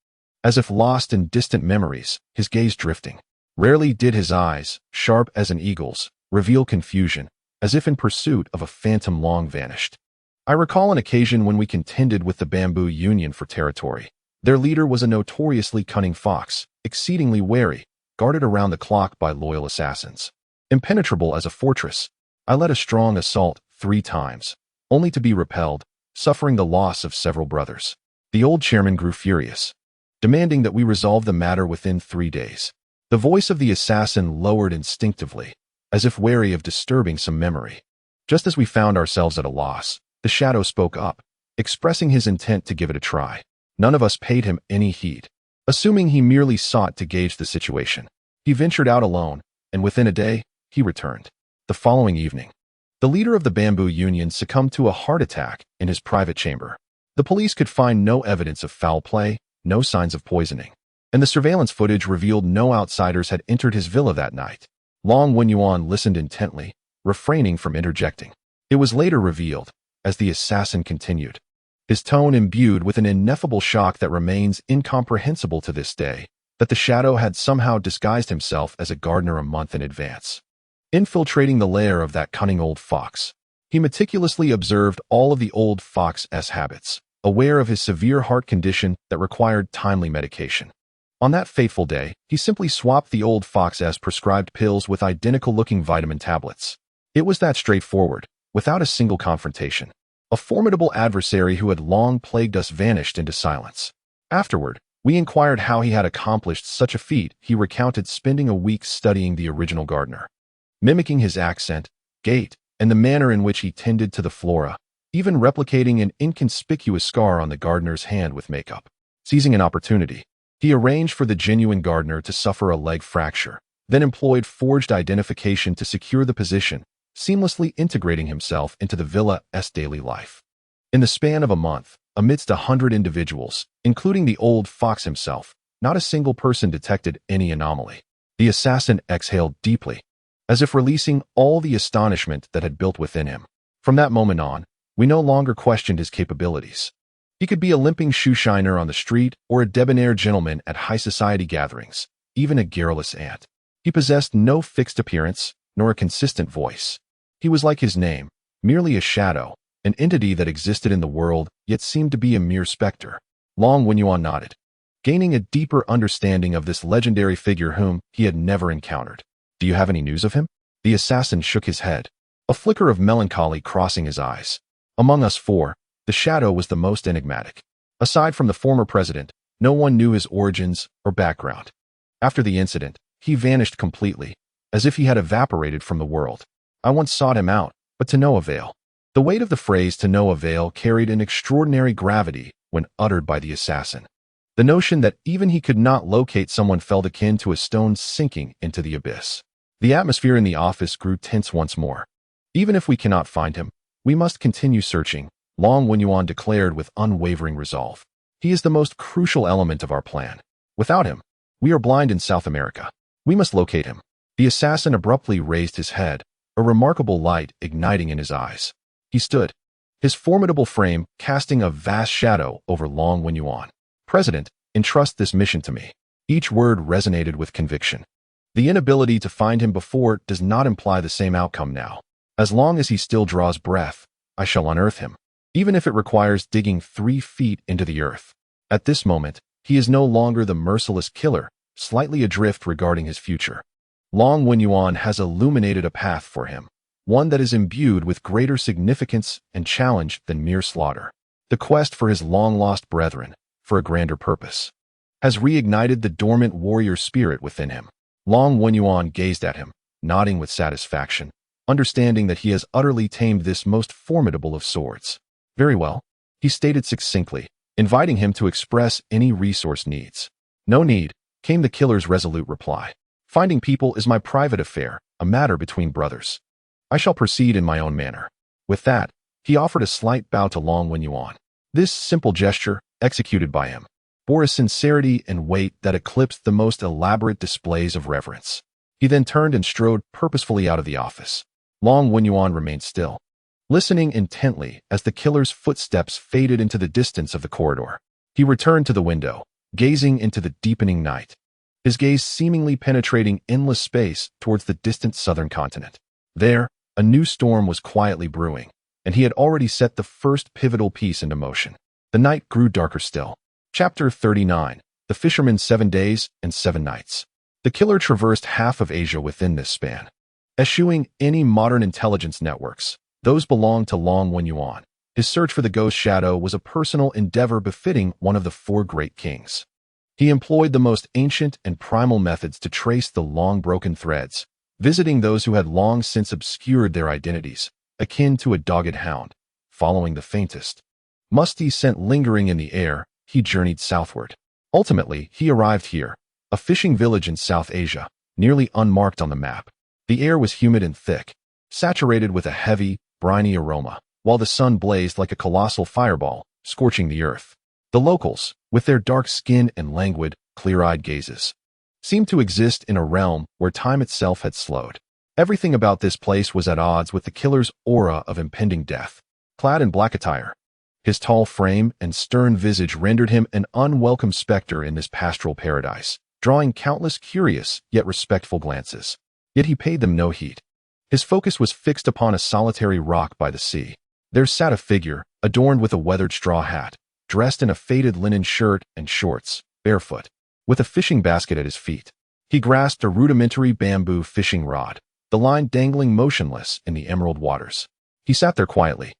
as if lost in distant memories, his gaze drifting. Rarely did his eyes, sharp as an eagle's, reveal confusion, as if in pursuit of a phantom long vanished. I recall an occasion when we contended with the Bamboo Union for territory. Their leader was a notoriously cunning fox, exceedingly wary, guarded around the clock by loyal assassins. Impenetrable as a fortress, I led a strong assault 3 times, only to be repelled, suffering the loss of several brothers. The old chairman grew furious, demanding that we resolve the matter within 3 days. The voice of the assassin lowered instinctively, as if wary of disturbing some memory. Just as we found ourselves at a loss, the shadow spoke up, expressing his intent to give it a try. None of us paid him any heed, assuming he merely sought to gauge the situation. He ventured out alone, and within a day, he returned. The following evening, the leader of the Bamboo Union succumbed to a heart attack in his private chamber. The police could find no evidence of foul play, no signs of poisoning, and the surveillance footage revealed no outsiders had entered his villa that night. Long Wenyuan listened intently, refraining from interjecting. It was later revealed, as the assassin continued, his tone imbued with an ineffable shock that remains incomprehensible to this day, that the shadow had somehow disguised himself as a gardener a month in advance. Infiltrating the lair of that cunning old fox, he meticulously observed all of the old fox's habits, aware of his severe heart condition that required timely medication. On that fateful day, he simply swapped the old fox's prescribed pills with identical-looking vitamin tablets. It was that straightforward, without a single confrontation. A formidable adversary who had long plagued us vanished into silence. Afterward, we inquired how he had accomplished such a feat. He recounted spending a week studying the original gardener, mimicking his accent, gait, and the manner in which he tended to the flora, even replicating an inconspicuous scar on the gardener's hand with makeup. Seizing an opportunity, he arranged for the genuine gardener to suffer a leg fracture, then employed forged identification to secure the position, seamlessly integrating himself into the villa's daily life. In the span of a month, amidst 100 individuals, including the old fox himself, not a single person detected any anomaly. The assassin exhaled deeply, as if releasing all the astonishment that had built within him. From that moment on, we no longer questioned his capabilities. He could be a limping shoeshiner on the street or a debonair gentleman at high society gatherings, even a garrulous ant. He possessed no fixed appearance, nor a consistent voice. He was like his name, merely a shadow, an entity that existed in the world, yet seemed to be a mere specter. Long Wenyuan nodded, gaining a deeper understanding of this legendary figure whom he had never encountered. Do you have any news of him? The assassin shook his head, a flicker of melancholy crossing his eyes. Among us four, the shadow was the most enigmatic. Aside from the former president, no one knew his origins or background. After the incident, he vanished completely, as if he had evaporated from the world. I once sought him out, but to no avail. The weight of the phrase "to no avail" carried an extraordinary gravity when uttered by the assassin. The notion that even he could not locate someone felt akin to a stone sinking into the abyss. The atmosphere in the office grew tense once more. Even if we cannot find him, we must continue searching, Long Wenyuan declared with unwavering resolve. He is the most crucial element of our plan. Without him, we are blind in South America. We must locate him. The assassin abruptly raised his head, a remarkable light igniting in his eyes. He stood, his formidable frame casting a vast shadow over Long Wenyuan. President, entrust this mission to me. Each word resonated with conviction. The inability to find him before does not imply the same outcome now. As long as he still draws breath, I shall unearth him, even if it requires digging 3 feet into the earth. At this moment, he is no longer the merciless killer, slightly adrift regarding his future. Long Wenyuan has illuminated a path for him, one that is imbued with greater significance and challenge than mere slaughter. The quest for his long-lost brethren, for a grander purpose, has reignited the dormant warrior spirit within him. Long Wenyuan gazed at him, nodding with satisfaction, understanding that he has utterly tamed this most formidable of swords. Very well, he stated succinctly, inviting him to express any resource needs. No need, came the killer's resolute reply. Finding people is my private affair, a matter between brothers. I shall proceed in my own manner. With that, he offered a slight bow to Long Wenyuan. This simple gesture, executed by him, bore a sincerity and weight that eclipsed the most elaborate displays of reverence. He then turned and strode purposefully out of the office. Long Wenyuan remained still, listening intently as the killer's footsteps faded into the distance of the corridor. He returned to the window, gazing into the deepening night, his gaze seemingly penetrating endless space towards the distant southern continent. There, a new storm was quietly brewing, and he had already set the first pivotal piece into motion. The night grew darker still. Chapter 39, The Fisherman's 7 Days and 7 Nights. The killer traversed half of Asia within this span, eschewing any modern intelligence networks. Those belonged to Long Wenyuan. His search for the ghost shadow was a personal endeavor befitting one of the 4 great kings. He employed the most ancient and primal methods to trace the long-broken threads, visiting those who had long since obscured their identities, akin to a dogged hound, following the faintest musty scent lingering in the air. He journeyed southward. Ultimately, he arrived here, a fishing village in South Asia, nearly unmarked on the map. The air was humid and thick, saturated with a heavy, briny aroma, while the sun blazed like a colossal fireball, scorching the earth. The locals, with their dark skin and languid, clear-eyed gazes, seemed to exist in a realm where time itself had slowed. Everything about this place was at odds with the killer's aura of impending death. Clad in black attire, his tall frame and stern visage rendered him an unwelcome specter in this pastoral paradise, drawing countless curious yet respectful glances. Yet he paid them no heed. His focus was fixed upon a solitary rock by the sea. There sat a figure, adorned with a weathered straw hat, dressed in a faded linen shirt and shorts, barefoot, with a fishing basket at his feet. He grasped a rudimentary bamboo fishing rod, the line dangling motionless in the emerald waters. He sat there quietly,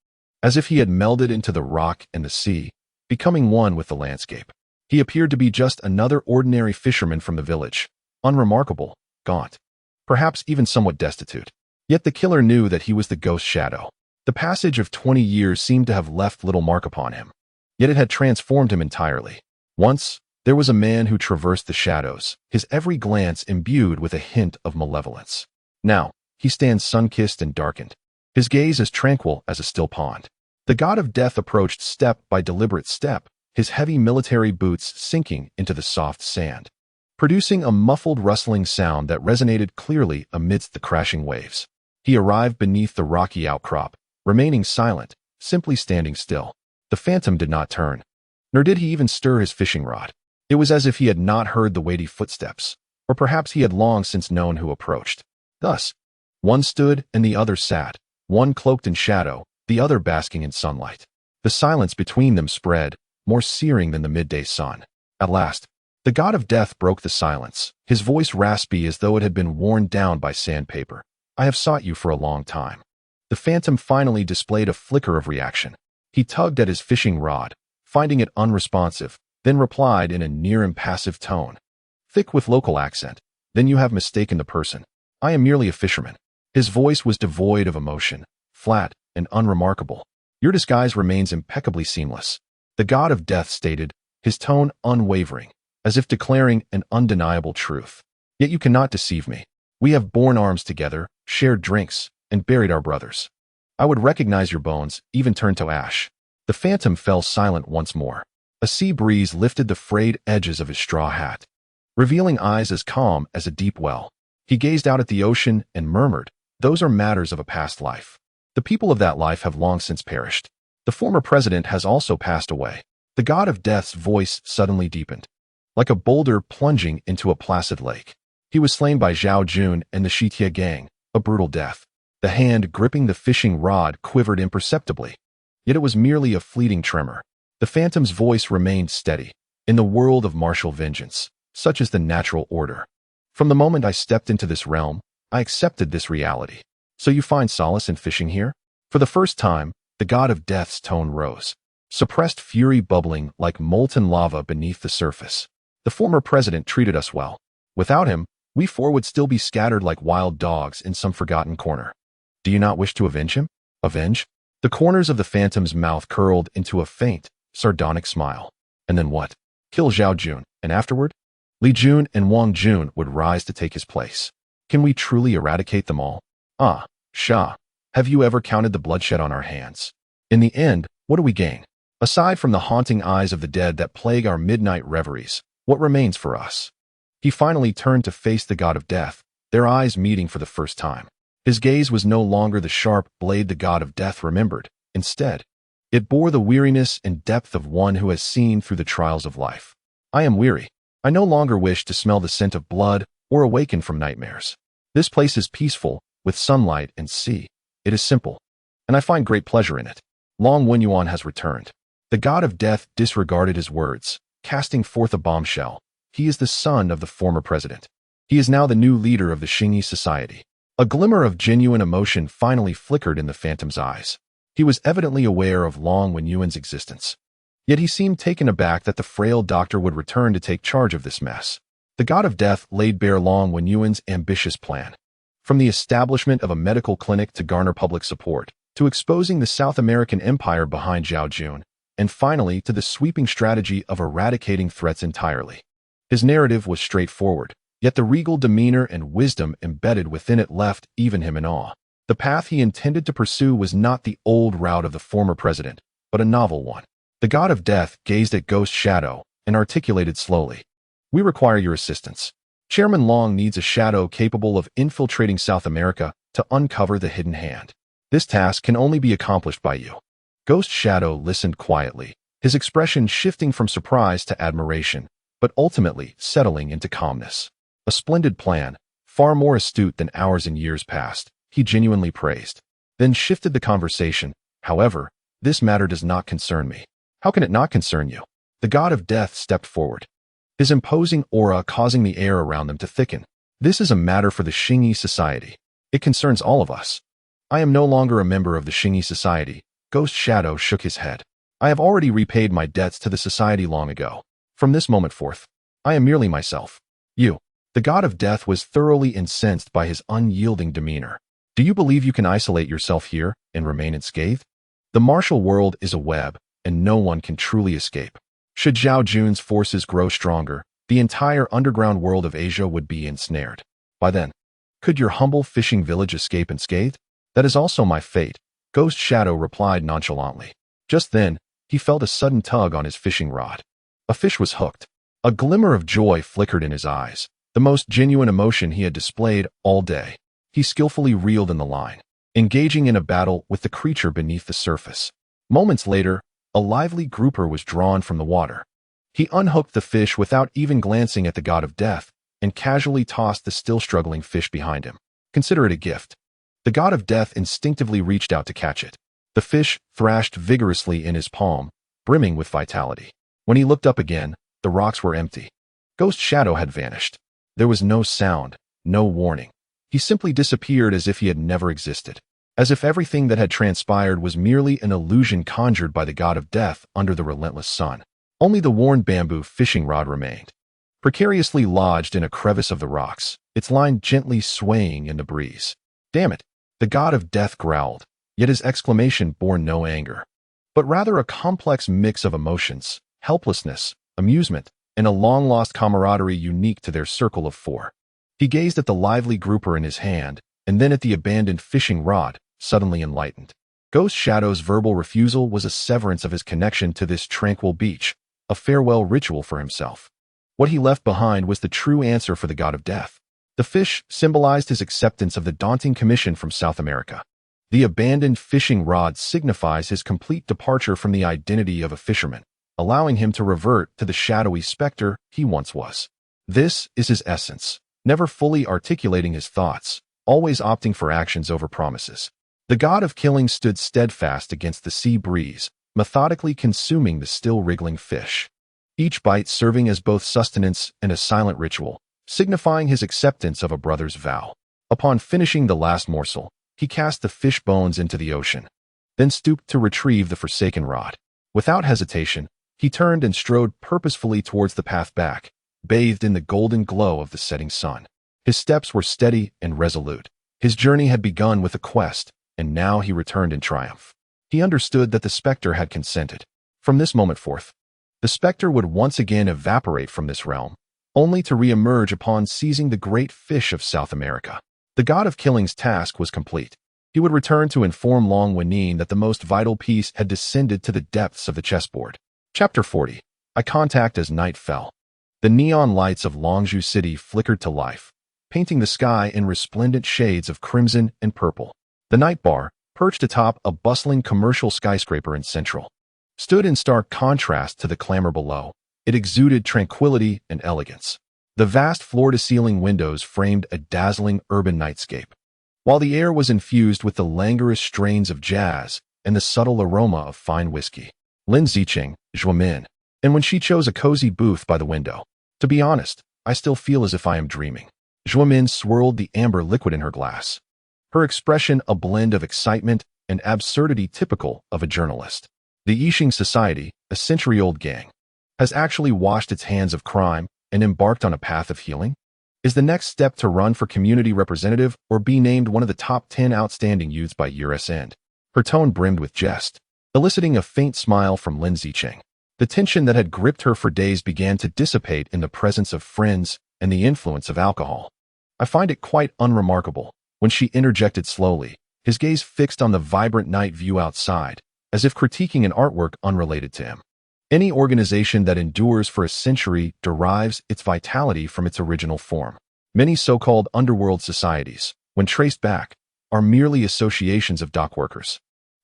as if he had melded into the rock and the sea, becoming one with the landscape. He appeared to be just another ordinary fisherman from the village, unremarkable, gaunt, perhaps even somewhat destitute. Yet the killer knew that he was the ghost shadow. The passage of 20 years seemed to have left little mark upon him, yet it had transformed him entirely. Once, there was a man who traversed the shadows, his every glance imbued with a hint of malevolence. Now, he stands sun-kissed and darkened, his gaze as tranquil as a still pond. The god of death approached step by deliberate step, his heavy military boots sinking into the soft sand, producing a muffled rustling sound that resonated clearly amidst the crashing waves. He arrived beneath the rocky outcrop, remaining silent, simply standing still. The phantom did not turn, nor did he even stir his fishing rod. It was as if he had not heard the weighty footsteps, or perhaps he had long since known who approached. Thus, one stood and the other sat, one cloaked in shadow, the other basking in sunlight. The silence between them spread, more searing than the midday sun. At last, the god of death broke the silence, his voice raspy as though it had been worn down by sandpaper. I have sought you for a long time. The phantom finally displayed a flicker of reaction. He tugged at his fishing rod, finding it unresponsive, then replied in a near impassive tone, thick with local accent, "Then you have mistaken the person. I am merely a fisherman." His voice was devoid of emotion, flat and unremarkable. "Your disguise remains impeccably seamless," the god of death stated, his tone unwavering, as if declaring an undeniable truth. "Yet you cannot deceive me. We have borne arms together, shared drinks, and buried our brothers. I would recognize your bones, even turn to ash." The phantom fell silent once more. A sea breeze lifted the frayed edges of his straw hat, revealing eyes as calm as a deep well. He gazed out at the ocean and murmured, "Those are matters of a past life. The people of that life have long since perished. The former president has also passed away." The god of death's voice suddenly deepened, like a boulder plunging into a placid lake. He was slain by Zhao Jun and the Shitia gang, a brutal death. The hand gripping the fishing rod quivered imperceptibly, yet it was merely a fleeting tremor. The phantom's voice remained steady. "In the world of martial vengeance, such is the natural order. From the moment I stepped into this realm, I accepted this reality. So you find solace in fishing here?" For the first time, the god of death's tone rose, suppressed fury bubbling like molten lava beneath the surface. "The former president treated us well. Without him, we four would still be scattered like wild dogs in some forgotten corner. Do you not wish to avenge him?" "Avenge?" The corners of the phantom's mouth curled into a faint, sardonic smile. "And then what? Kill Zhao Jun, and afterward? Li Jun and Wang Jun would rise to take his place. Can we truly eradicate them all? Ah, Shah, have you ever counted the bloodshed on our hands? In the end, what do we gain? Aside from the haunting eyes of the dead that plague our midnight reveries, what remains for us?" He finally turned to face the god of death, their eyes meeting for the first time. His gaze was no longer the sharp blade the god of death remembered. Instead, it bore the weariness and depth of one who has seen through the trials of life. "I am weary. I no longer wish to smell the scent of blood or awaken from nightmares. This place is peaceful, with sunlight and sea. It is simple, and I find great pleasure in it. Long Wen Yuan has returned." The god of death disregarded his words, casting forth a bombshell. "He is the son of the former president. He is now the new leader of the Xingyi society." A glimmer of genuine emotion finally flickered in the phantom's eyes. He was evidently aware of Long Wen Yuan's existence. Yet he seemed taken aback that the frail doctor would return to take charge of this mess. The god of death laid bare Long Wen Yuan's ambitious plan. From the establishment of a medical clinic to garner public support, to exposing the South American empire behind Zhao Jun, and finally to the sweeping strategy of eradicating threats entirely. His narrative was straightforward, yet the regal demeanor and wisdom embedded within it left even him in awe. The path he intended to pursue was not the old route of the former president, but a novel one. The god of death gazed at Ghost Shadow and articulated slowly, "We require your assistance. Chairman Long needs a shadow capable of infiltrating South America to uncover the hidden hand. This task can only be accomplished by you." Ghost Shadow listened quietly, his expression shifting from surprise to admiration, but ultimately settling into calmness. "A splendid plan, far more astute than ours in years past," he genuinely praised. Then shifted the conversation. "However, this matter does not concern me." "How can it not concern you?" The god of death stepped forward, his imposing aura causing the air around them to thicken. "This is a matter for the Xingyi society. It concerns all of us." "I am no longer a member of the Xingyi society." Ghost Shadow shook his head. "I have already repaid my debts to the society long ago. From this moment forth, I am merely myself." "You." The god of death was thoroughly incensed by his unyielding demeanor. "Do you believe you can isolate yourself here and remain unscathed? The martial world is a web, and no one can truly escape. Should Zhao Jun's forces grow stronger, the entire underground world of Asia would be ensnared. By then, could your humble fishing village escape unscathed? That is also my fate," Ghost Shadow replied nonchalantly. Just then, he felt a sudden tug on his fishing rod. A fish was hooked. A glimmer of joy flickered in his eyes, the most genuine emotion he had displayed all day. He skillfully reeled in the line, engaging in a battle with the creature beneath the surface. Moments later, a lively grouper was drawn from the water. He unhooked the fish without even glancing at the god of death and casually tossed the still struggling fish behind him. Consider it a gift. The god of death instinctively reached out to catch it. The fish thrashed vigorously in his palm, brimming with vitality. When he looked up again, the rocks were empty. Ghost Shadow had vanished. There was no sound, no warning. He simply disappeared as if he had never existed. As if everything that had transpired was merely an illusion conjured by the god of death under the relentless sun. Only the worn bamboo fishing rod remained, precariously lodged in a crevice of the rocks, its line gently swaying in the breeze. Damn it! The god of death growled, yet his exclamation bore no anger, but rather a complex mix of emotions, helplessness, amusement, and a long-lost camaraderie unique to their circle of four. He gazed at the lively grouper in his hand, and then at the abandoned fishing rod, suddenly enlightened. Ghost Shadow's verbal refusal was a severance of his connection to this tranquil beach, a farewell ritual for himself. What he left behind was the true answer for the god of death. The fish symbolized his acceptance of the daunting commission from South America. The abandoned fishing rod signifies his complete departure from the identity of a fisherman, allowing him to revert to the shadowy specter he once was. This is his essence, never fully articulating his thoughts, always opting for actions over promises. The god of killing stood steadfast against the sea breeze, methodically consuming the still wriggling fish, each bite serving as both sustenance and a silent ritual, signifying his acceptance of a brother's vow. Upon finishing the last morsel, he cast the fish bones into the ocean, then stooped to retrieve the forsaken rod. Without hesitation, he turned and strode purposefully towards the path back, bathed in the golden glow of the setting sun. His steps were steady and resolute. His journey had begun with a quest, and now he returned in triumph. He understood that the specter had consented. From this moment forth, the specter would once again evaporate from this realm, only to re-emerge upon seizing the great fish of South America. The god of killing's task was complete. He would return to inform Long Wenin that the most vital piece had descended to the depths of the chessboard. Chapter 40. Eye contact as night fell. The neon lights of Longzhou City flickered to life, painting the sky in resplendent shades of crimson and purple. The night bar, perched atop a bustling commercial skyscraper in Central, stood in stark contrast to the clamor below. It exuded tranquility and elegance. The vast floor-to-ceiling windows framed a dazzling urban nightscape, while the air was infused with the languorous strains of jazz and the subtle aroma of fine whiskey. Lin Zicheng, Zhuamin, and when she chose a cozy booth by the window. To be honest, I still feel as if I am dreaming. Zhuamin swirled the amber liquid in her glass, her expression a blend of excitement and absurdity typical of a journalist. The Yixing Society, a century-old gang, has actually washed its hands of crime and embarked on a path of healing? Is the next step to run for community representative or be named one of the top 10 outstanding youths by year's end? Her tone brimmed with jest, eliciting a faint smile from Lin Zicheng. The tension that had gripped her for days began to dissipate in the presence of friends and the influence of alcohol. I find it quite unremarkable, when she interjected slowly, his gaze fixed on the vibrant night view outside, as if critiquing an artwork unrelated to him. Any organization that endures for a century derives its vitality from its original form. Many so-called underworld societies, when traced back, are merely associations of dockworkers,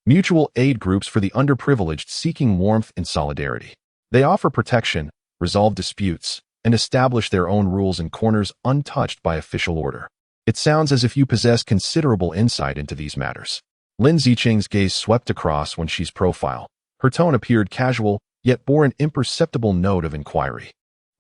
mutual aid groups for the underprivileged seeking warmth and solidarity. They offer protection, resolve disputes, and establish their own rules in corners untouched by official order. It sounds as if you possess considerable insight into these matters. Lin Zicheng's gaze swept across Wen Xi's profile. Her tone appeared casual, yet bore an imperceptible note of inquiry.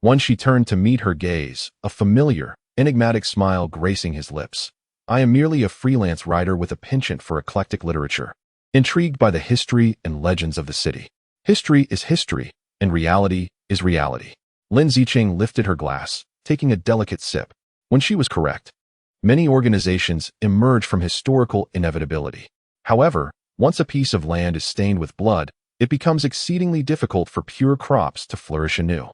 Wen Xi turned to meet her gaze, a familiar, enigmatic smile gracing his lips. I am merely a freelance writer with a penchant for eclectic literature, intrigued by the history and legends of the city. History is history, and reality is reality. Lin Zicheng lifted her glass, taking a delicate sip. When she was correct, many organizations emerge from historical inevitability. However, once a piece of land is stained with blood, it becomes exceedingly difficult for pure crops to flourish anew.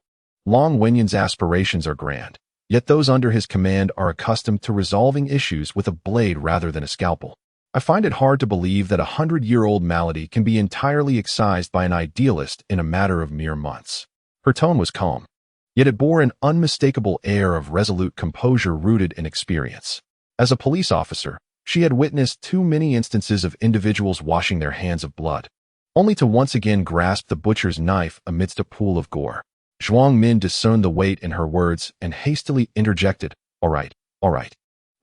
Long Wenin's aspirations are grand, yet those under his command are accustomed to resolving issues with a blade rather than a scalpel. I find it hard to believe that a 100-year-old malady can be entirely excised by an idealist in a matter of mere months. Her tone was calm, yet it bore an unmistakable air of resolute composure rooted in experience. As a police officer, she had witnessed too many instances of individuals washing their hands of blood, only to once again grasp the butcher's knife amidst a pool of gore. Zhuang Min discerned the weight in her words and hastily interjected, all right.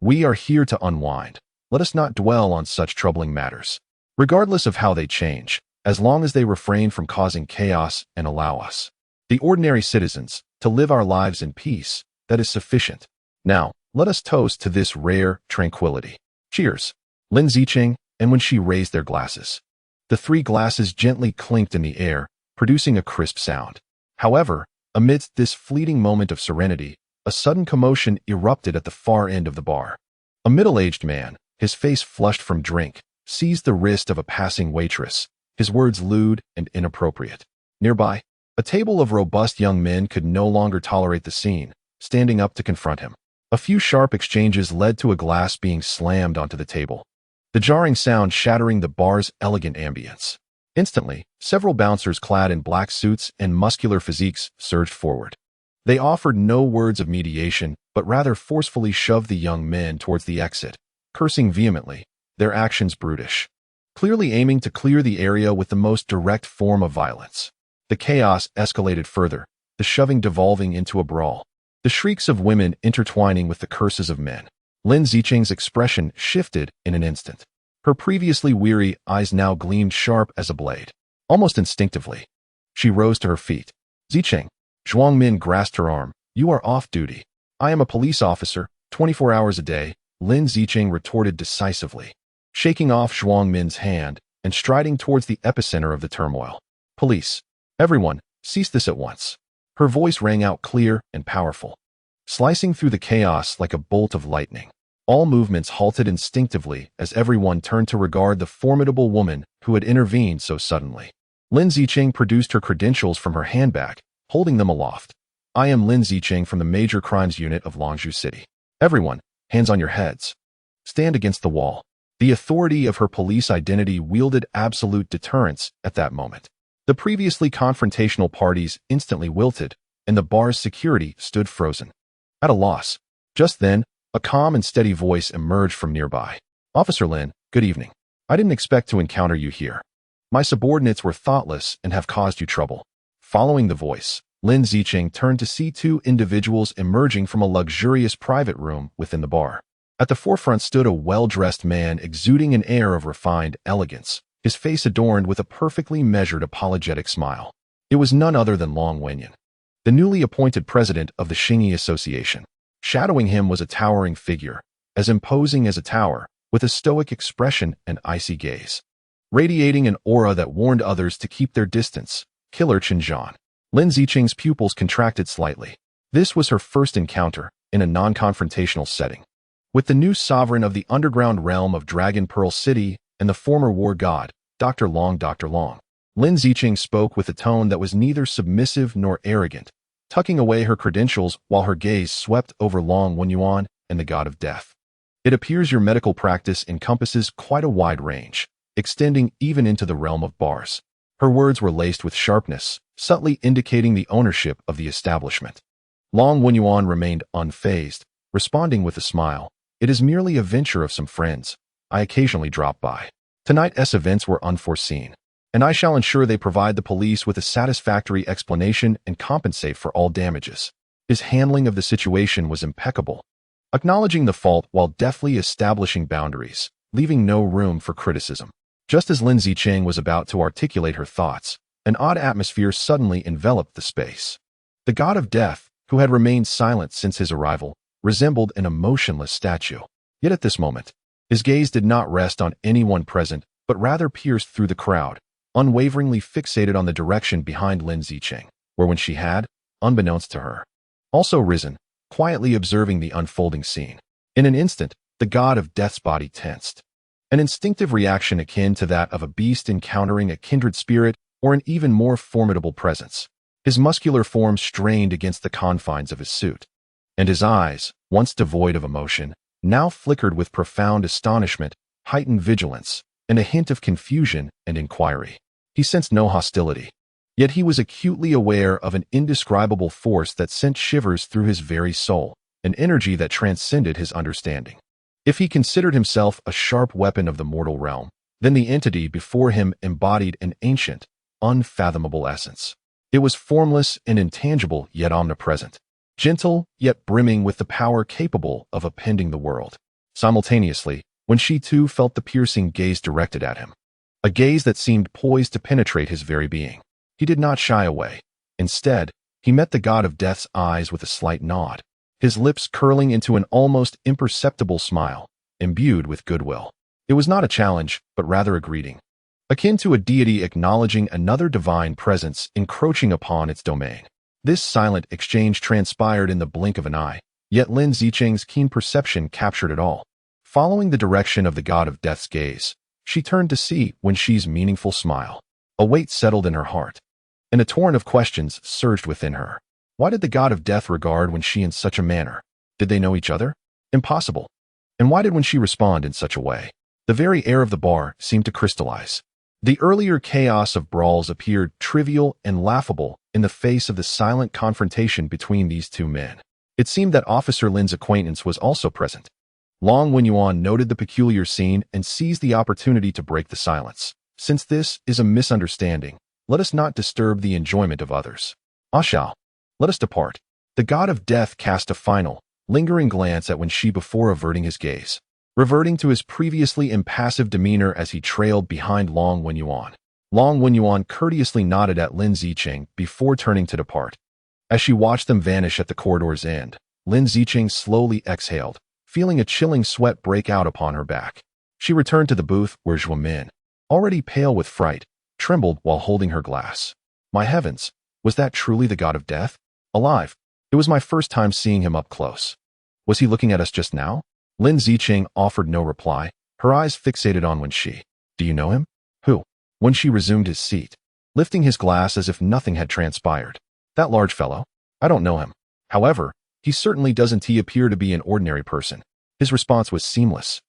We are here to unwind. Let us not dwell on such troubling matters, regardless of how they change, as long as they refrain from causing chaos and allow us, the ordinary citizens, to live our lives in peace. That is sufficient. Now, let us toast to this rare tranquility. Cheers. Lin Zicheng and Wen Xi raised their glasses. The three glasses gently clinked in the air, producing a crisp sound. However, amidst this fleeting moment of serenity, a sudden commotion erupted at the far end of the bar. A middle-aged man, his face flushed from drink, seized the wrist of a passing waitress, his words lewd and inappropriate. Nearby, a table of robust young men could no longer tolerate the scene, standing up to confront him. A few sharp exchanges led to a glass being slammed onto the table, the jarring sound shattering the bar's elegant ambience. Instantly, several bouncers clad in black suits and muscular physiques surged forward. They offered no words of mediation, but rather forcefully shoved the young men towards the exit, cursing vehemently, their actions brutish, clearly aiming to clear the area with the most direct form of violence. The chaos escalated further, the shoving devolving into a brawl, the shrieks of women intertwining with the curses of men. Lin Zicheng's expression shifted in an instant. Her previously weary eyes now gleamed sharp as a blade. Almost instinctively, she rose to her feet. Zicheng. Zhuang Min grasped her arm. You are off duty. I am a police officer, 24 hours a day, Lin Zicheng retorted decisively, shaking off Zhuang Min's hand and striding towards the epicenter of the turmoil. Police. Everyone, cease this at once. Her voice rang out clear and powerful, slicing through the chaos like a bolt of lightning. All movements halted instinctively as everyone turned to regard the formidable woman who had intervened so suddenly. Lin Zicheng produced her credentials from her handbag, holding them aloft. I am Lin Zicheng from the Major Crimes Unit of Longzhou City. Everyone, hands on your heads. Stand against the wall. The authority of her police identity wielded absolute deterrence at that moment. The previously confrontational parties instantly wilted, and the bar's security stood frozen, at a loss. Just then, a calm and steady voice emerged from nearby. Officer Lin, good evening. I didn't expect to encounter you here. My subordinates were thoughtless and have caused you trouble. Following the voice, Lin Zicheng turned to see two individuals emerging from a luxurious private room within the bar. At the forefront stood a well-dressed man exuding an air of refined elegance, his face adorned with a perfectly measured apologetic smile. It was none other than Long Wenyan, the newly appointed president of the Xingyi Association. Shadowing him was a towering figure, as imposing as a tower, with a stoic expression and icy gaze, radiating an aura that warned others to keep their distance. Killer Qinzhan. Lin Zicheng's pupils contracted slightly. This was her first encounter in a non-confrontational setting with the new sovereign of the underground realm of Dragon Pearl City and the former war god, Dr. Long. Lin Zicheng spoke with a tone that was neither submissive nor arrogant, tucking away her credentials while her gaze swept over Long Wenyuan and the god of death. It appears your medical practice encompasses quite a wide range, extending even into the realm of bars. Her words were laced with sharpness, subtly indicating the ownership of the establishment. Long Wenyuan remained unfazed, responding with a smile. It is merely a venture of some friends. I occasionally drop by. Tonight's events were unforeseen, and I shall ensure they provide the police with a satisfactory explanation and compensate for all damages. His handling of the situation was impeccable, acknowledging the fault while deftly establishing boundaries, leaving no room for criticism. Just as Lin Zicheng was about to articulate her thoughts, an odd atmosphere suddenly enveloped the space. The god of death, who had remained silent since his arrival, resembled an emotionless statue. Yet at this moment, his gaze did not rest on anyone present, but rather pierced through the crowd, unwaveringly fixated on the direction behind Lin Zicheng, where when she had, unbeknownst to her, also risen, quietly observing the unfolding scene. In an instant, the god of death's body tensed. An instinctive reaction akin to that of a beast encountering a kindred spirit or an even more formidable presence. His muscular form strained against the confines of his suit, and his eyes, once devoid of emotion, now flickered with profound astonishment heightened vigilance, and a hint of confusion and inquiry. He sensed no hostility. Yet he was acutely aware of an indescribable force that sent shivers through his very soul, an energy that transcended his understanding. If he considered himself a sharp weapon of the mortal realm, then the entity before him embodied an ancient, unfathomable essence. It was formless and intangible yet omnipresent, gentle yet brimming with the power capable of upending the world. Simultaneously, Wen Xi too felt the piercing gaze directed at him, a gaze that seemed poised to penetrate his very being. He did not shy away. Instead, he met the god of death's eyes with a slight nod, his lips curling into an almost imperceptible smile, imbued with goodwill. It was not a challenge, but rather a greeting, akin to a deity acknowledging another divine presence encroaching upon its domain. This silent exchange transpired in the blink of an eye, yet Lin Zicheng's keen perception captured it all. Following the direction of the god of death's gaze, she turned to see Wen Xi's meaningful smile. A weight settled in her heart, and a torrent of questions surged within her. Why did the god of death regard Wen Xi in such a manner? Did they know each other? Impossible. And why did Wen Xi respond in such a way? The very air of the bar seemed to crystallize. The earlier chaos of brawls appeared trivial and laughable in the face of the silent confrontation between these two men. It seemed that Officer Lin's acquaintance was also present. Long Wenyuan noted the peculiar scene and seized the opportunity to break the silence. Since this is a misunderstanding, let us not disturb the enjoyment of others. Ashao, let us depart. The god of death cast a final, lingering glance at Wen Xi before averting his gaze, reverting to his previously impassive demeanor as he trailed behind Long Wenyuan. Long Wenyuan courteously nodded at Lin Zicheng before turning to depart. As she watched them vanish at the corridor's end, Lin Zicheng slowly exhaled, feeling a chilling sweat break out upon her back. She returned to the booth where Zhuo Min, already pale with fright, trembled while holding her glass. My heavens, was that truly the god of death? Alive. It was my first time seeing him up close. Was he looking at us just now? Lin Zicheng offered no reply, her eyes fixated on Wen Xi. Do you know him? Who? Wen Xi resumed his seat, lifting his glass as if nothing had transpired. That large fellow? I don't know him. However, he certainly doesn't appear to be an ordinary person. His response was seamless.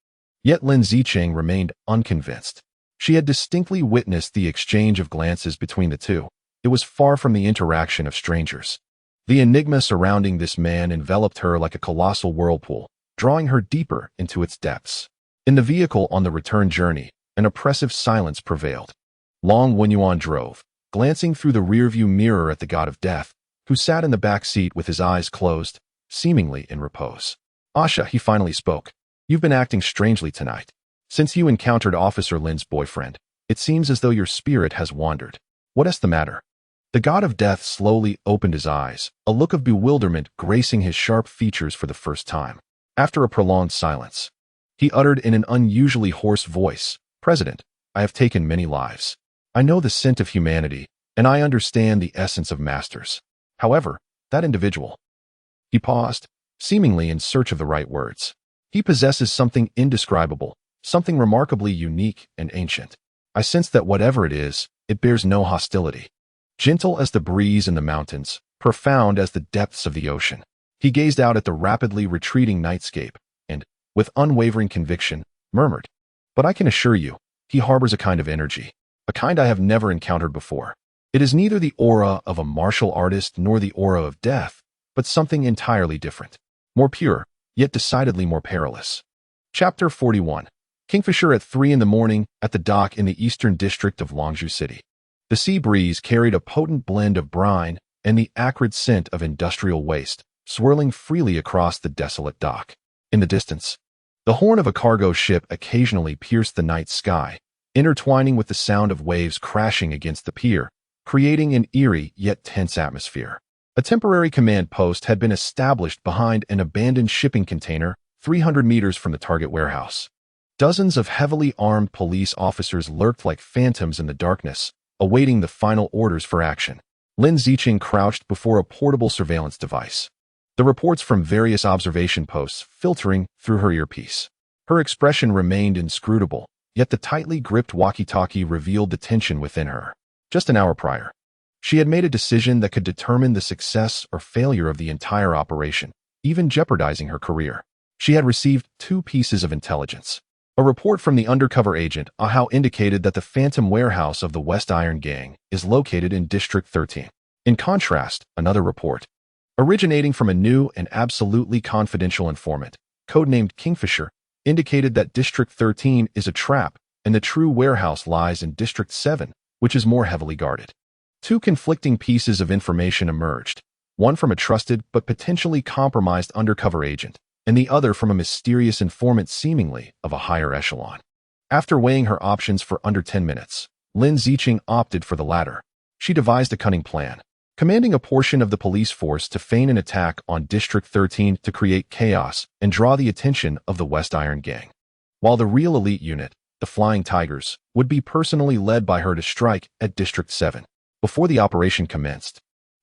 Yet Lin Zicheng remained unconvinced. She had distinctly witnessed the exchange of glances between the two. It was far from the interaction of strangers. The enigma surrounding this man enveloped her like a colossal whirlpool, drawing her deeper into its depths. In the vehicle on the return journey, an oppressive silence prevailed. Long Wenyuan drove, glancing through the rearview mirror at the god of death, who sat in the back seat with his eyes closed, seemingly in repose. Asha, he finally spoke. You've been acting strangely tonight. Since you encountered Officer Lin's boyfriend, it seems as though your spirit has wandered. What is the matter? The god of death slowly opened his eyes, a look of bewilderment gracing his sharp features for the first time. After a prolonged silence, he uttered in an unusually hoarse voice, President, I have taken many lives. I know the scent of humanity, and I understand the essence of masters. However, that individual. He paused, seemingly in search of the right words. He possesses something indescribable, something remarkably unique and ancient. I sense that whatever it is, it bears no hostility. Gentle as the breeze in the mountains, profound as the depths of the ocean. He gazed out at the rapidly retreating nightscape and, with unwavering conviction, murmured, But I can assure you, he harbors a kind of energy, a kind I have never encountered before. It is neither the aura of a martial artist nor the aura of death, but something entirely different, more pure, yet decidedly more perilous. Chapter 41. Kingfisher at 3 in the morning at the dock in the eastern district of Longzhou City. The sea breeze carried a potent blend of brine and the acrid scent of industrial waste, swirling freely across the desolate dock. In the distance, the horn of a cargo ship occasionally pierced the night sky, intertwining with the sound of waves crashing against the pier, creating an eerie yet tense atmosphere. A temporary command post had been established behind an abandoned shipping container 300 meters from the target warehouse. Dozens of heavily armed police officers lurked like phantoms in the darkness, awaiting the final orders for action. Lin Zicheng crouched before a portable surveillance device, the reports from various observation posts filtering through her earpiece. Her expression remained inscrutable, yet the tightly gripped walkie-talkie revealed the tension within her. Just an hour prior, she had made a decision that could determine the success or failure of the entire operation, even jeopardizing her career. She had received 2 pieces of intelligence. A report from the undercover agent Ahau indicated that the phantom warehouse of the West Iron Gang is located in District 13. In contrast, another report, originating from a new and absolutely confidential informant, codenamed Kingfisher, indicated that District 13 is a trap and the true warehouse lies in District 7, which is more heavily guarded. Two conflicting pieces of information emerged, one from a trusted but potentially compromised undercover agent, and the other from a mysterious informant seemingly of a higher echelon. After weighing her options for under 10 minutes, Lin Zicheng opted for the latter. She devised a cunning plan, commanding a portion of the police force to feign an attack on District 13 to create chaos and draw the attention of the West Iron Gang, while the real elite unit, the Flying Tigers, would be personally led by her to strike at District 7. Before the operation commenced,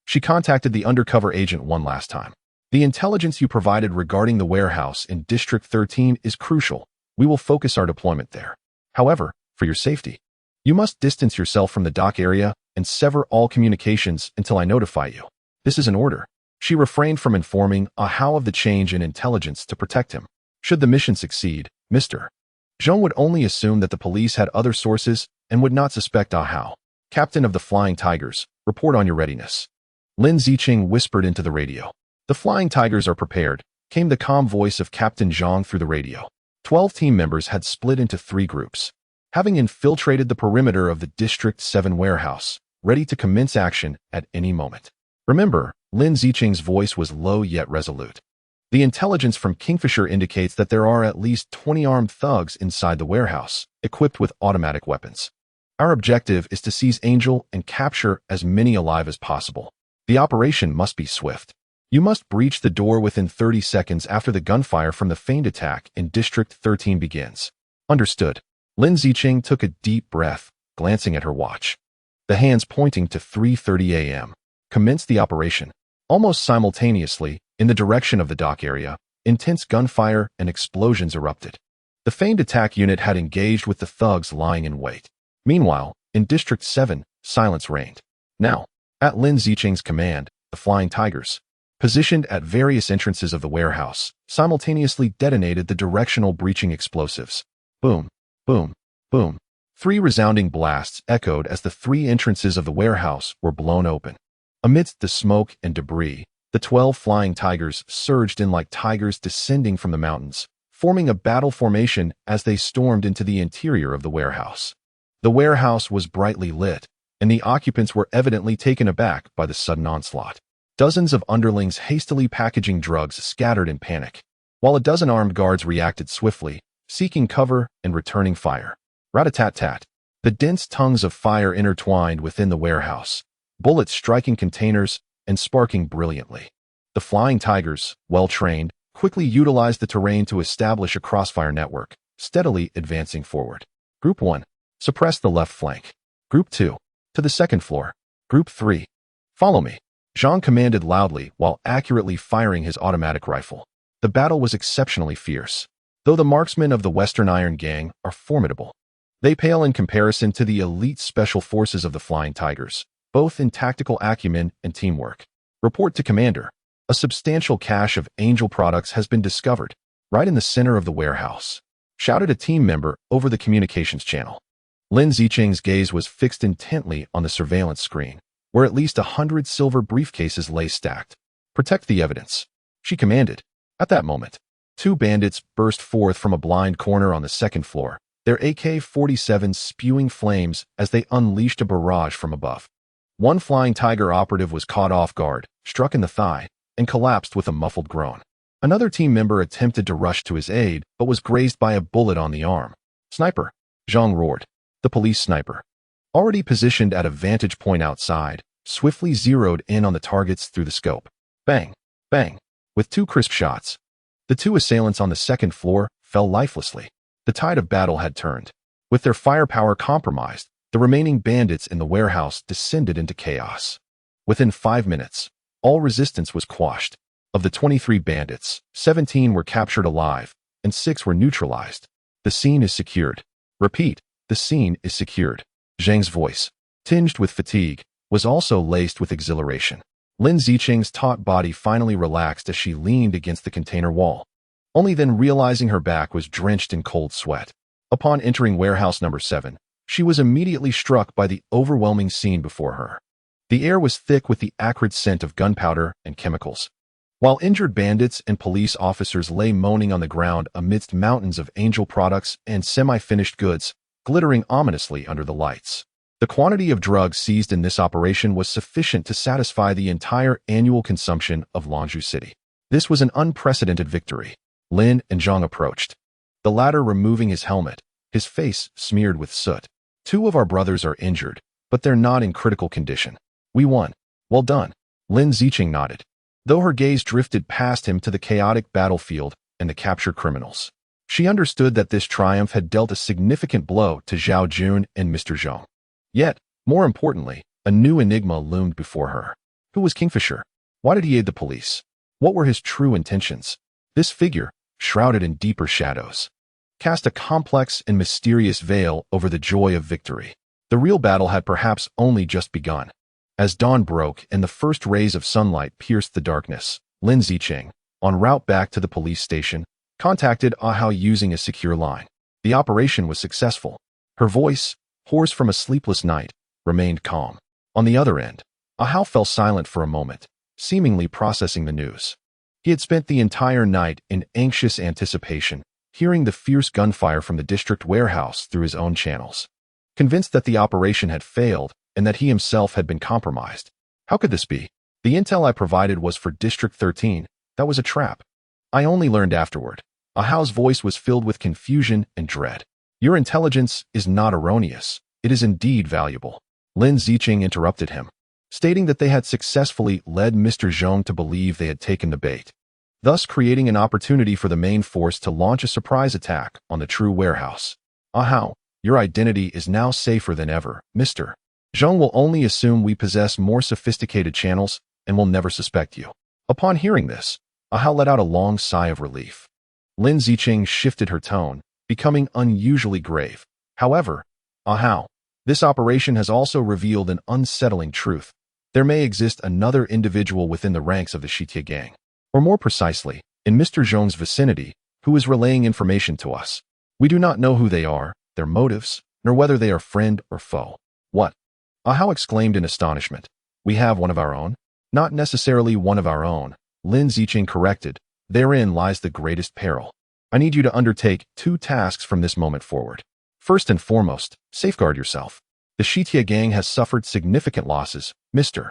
she contacted the undercover agent one last time. The intelligence you provided regarding the warehouse in District 13 is crucial. We will focus our deployment there. However, for your safety, you must distance yourself from the dock area and sever all communications until I notify you. This is an order. She refrained from informing Ahau of the change in intelligence to protect him. Should the mission succeed, Mr. Zhong would only assume that the police had other sources and would not suspect Ahau. Captain of the Flying Tigers, report on your readiness. Lin Zicheng whispered into the radio. The Flying Tigers are prepared, came the calm voice of Captain Zhang through the radio. 12 team members had split into 3 groups, having infiltrated the perimeter of the District 7 warehouse, ready to commence action at any moment. Remember, Lin Zicheng's voice was low yet resolute. The intelligence from Kingfisher indicates that there are at least 20 armed thugs inside the warehouse, equipped with automatic weapons. Our objective is to seize Angel and capture as many alive as possible. The operation must be swift. You must breach the door within 30 seconds after the gunfire from the feigned attack in District 13 begins. Understood. Lin Zicheng took a deep breath, glancing at her watch. The hands pointing to 3:30 a.m. Commenced the operation. Almost simultaneously, in the direction of the dock area, intense gunfire and explosions erupted. The feigned attack unit had engaged with the thugs lying in wait. Meanwhile, in District 7, silence reigned. Now, at Lin Zicheng's command, the Flying Tigers, positioned at various entrances of the warehouse, simultaneously detonated the directional breaching explosives. Boom, boom, boom. 3 resounding blasts echoed as the 3 entrances of the warehouse were blown open. Amidst the smoke and debris, the 12 Flying Tigers surged in like tigers descending from the mountains, forming a battle formation as they stormed into the interior of the warehouse. The warehouse was brightly lit, and the occupants were evidently taken aback by the sudden onslaught. Dozens of underlings hastily packaging drugs scattered in panic, while a dozen armed guards reacted swiftly, seeking cover and returning fire. Rat-a-tat-tat. The dense tongues of fire intertwined within the warehouse, bullets striking containers and sparking brilliantly. The Flying Tigers, well-trained, quickly utilized the terrain to establish a crossfire network, steadily advancing forward. Group 1. Suppress the left flank. Group 2. To the second floor. Group 3. Follow me. Zhang commanded loudly while accurately firing his automatic rifle. The battle was exceptionally fierce, though the marksmen of the Western Iron Gang are formidable. They pale in comparison to the elite special forces of the Flying Tigers, both in tactical acumen and teamwork. Report to Commander. A substantial cache of Angel products has been discovered, right in the center of the warehouse, shouted a team member over the communications channel. Lin Zicheng's gaze was fixed intently on the surveillance screen, where at least 100 silver briefcases lay stacked. Protect the evidence, she commanded. At that moment, 2 bandits burst forth from a blind corner on the second floor, their AK-47s spewing flames as they unleashed a barrage from above. One Flying Tiger operative was caught off guard, struck in the thigh, and collapsed with a muffled groan. Another team member attempted to rush to his aid, but was grazed by a bullet on the arm. Sniper, Zhang roared. The police sniper, already positioned at a vantage point outside, swiftly zeroed in on the targets through the scope. Bang, bang. With 2 crisp shots, the 2 assailants on the second floor fell lifelessly. The tide of battle had turned. With their firepower compromised, the remaining bandits in the warehouse descended into chaos. Within 5 minutes, all resistance was quashed. Of the 23 bandits, 17 were captured alive, and 6 were neutralized. The scene is secured. Repeat, the scene is secured. Zhang's voice, tinged with fatigue, was also laced with exhilaration. Lin Zicheng's taut body finally relaxed as she leaned against the container wall, only then realizing her back was drenched in cold sweat. Upon entering warehouse number 7, she was immediately struck by the overwhelming scene before her. The air was thick with the acrid scent of gunpowder and chemicals, while injured bandits and police officers lay moaning on the ground amidst mountains of Angel products and semi-finished goods, glittering ominously under the lights. The quantity of drugs seized in this operation was sufficient to satisfy the entire annual consumption of Longzhou City. This was an unprecedented victory. Lin and Zhang approached, the latter removing his helmet, his face smeared with soot. Two of our brothers are injured, but they're not in critical condition. We won. Well done. Lin Zicheng nodded, though her gaze drifted past him to the chaotic battlefield and the captured criminals. She understood that this triumph had dealt a significant blow to Zhao Jun and Mr. Zhong. Yet, more importantly, a new enigma loomed before her. Who was Kingfisher? Why did he aid the police? What were his true intentions? This figure, shrouded in deeper shadows, cast a complex and mysterious veil over the joy of victory. The real battle had perhaps only just begun. As dawn broke and the first rays of sunlight pierced the darkness, Lin Zicheng, en route back to the police station, contacted Ahao using a secure line. The operation was successful. Her voice, hoarse from a sleepless night, remained calm. On the other end, Ahao fell silent for a moment, seemingly processing the news. He had spent the entire night in anxious anticipation, hearing the fierce gunfire from the district warehouse through his own channels. Convinced that the operation had failed and that he himself had been compromised. How could this be? The intel I provided was for District 13. That was a trap. I only learned afterward. Ahao's voice was filled with confusion and dread. Your intelligence is not erroneous. It is indeed valuable. Lin Zicheng interrupted him, stating that they had successfully led Mr. Zhong to believe they had taken the bait, thus creating an opportunity for the main force to launch a surprise attack on the true warehouse. Ahao, your identity is now safer than ever, Mr. Zhong will only assume we possess more sophisticated channels and will never suspect you. Upon hearing this, Ahao let out a long sigh of relief. Lin Zicheng shifted her tone, becoming unusually grave. However, Ahao, this operation has also revealed an unsettling truth. There may exist another individual within the ranks of the Shitia gang, or more precisely, in Mr. Zhong's vicinity, who is relaying information to us. We do not know who they are, their motives, nor whether they are friend or foe. What? Ahao exclaimed in astonishment. We have one of our own? Not necessarily one of our own, Lin Zicheng corrected. Therein lies the greatest peril. I need you to undertake 2 tasks from this moment forward. First and foremost, safeguard yourself. The Shitia gang has suffered significant losses. Mr.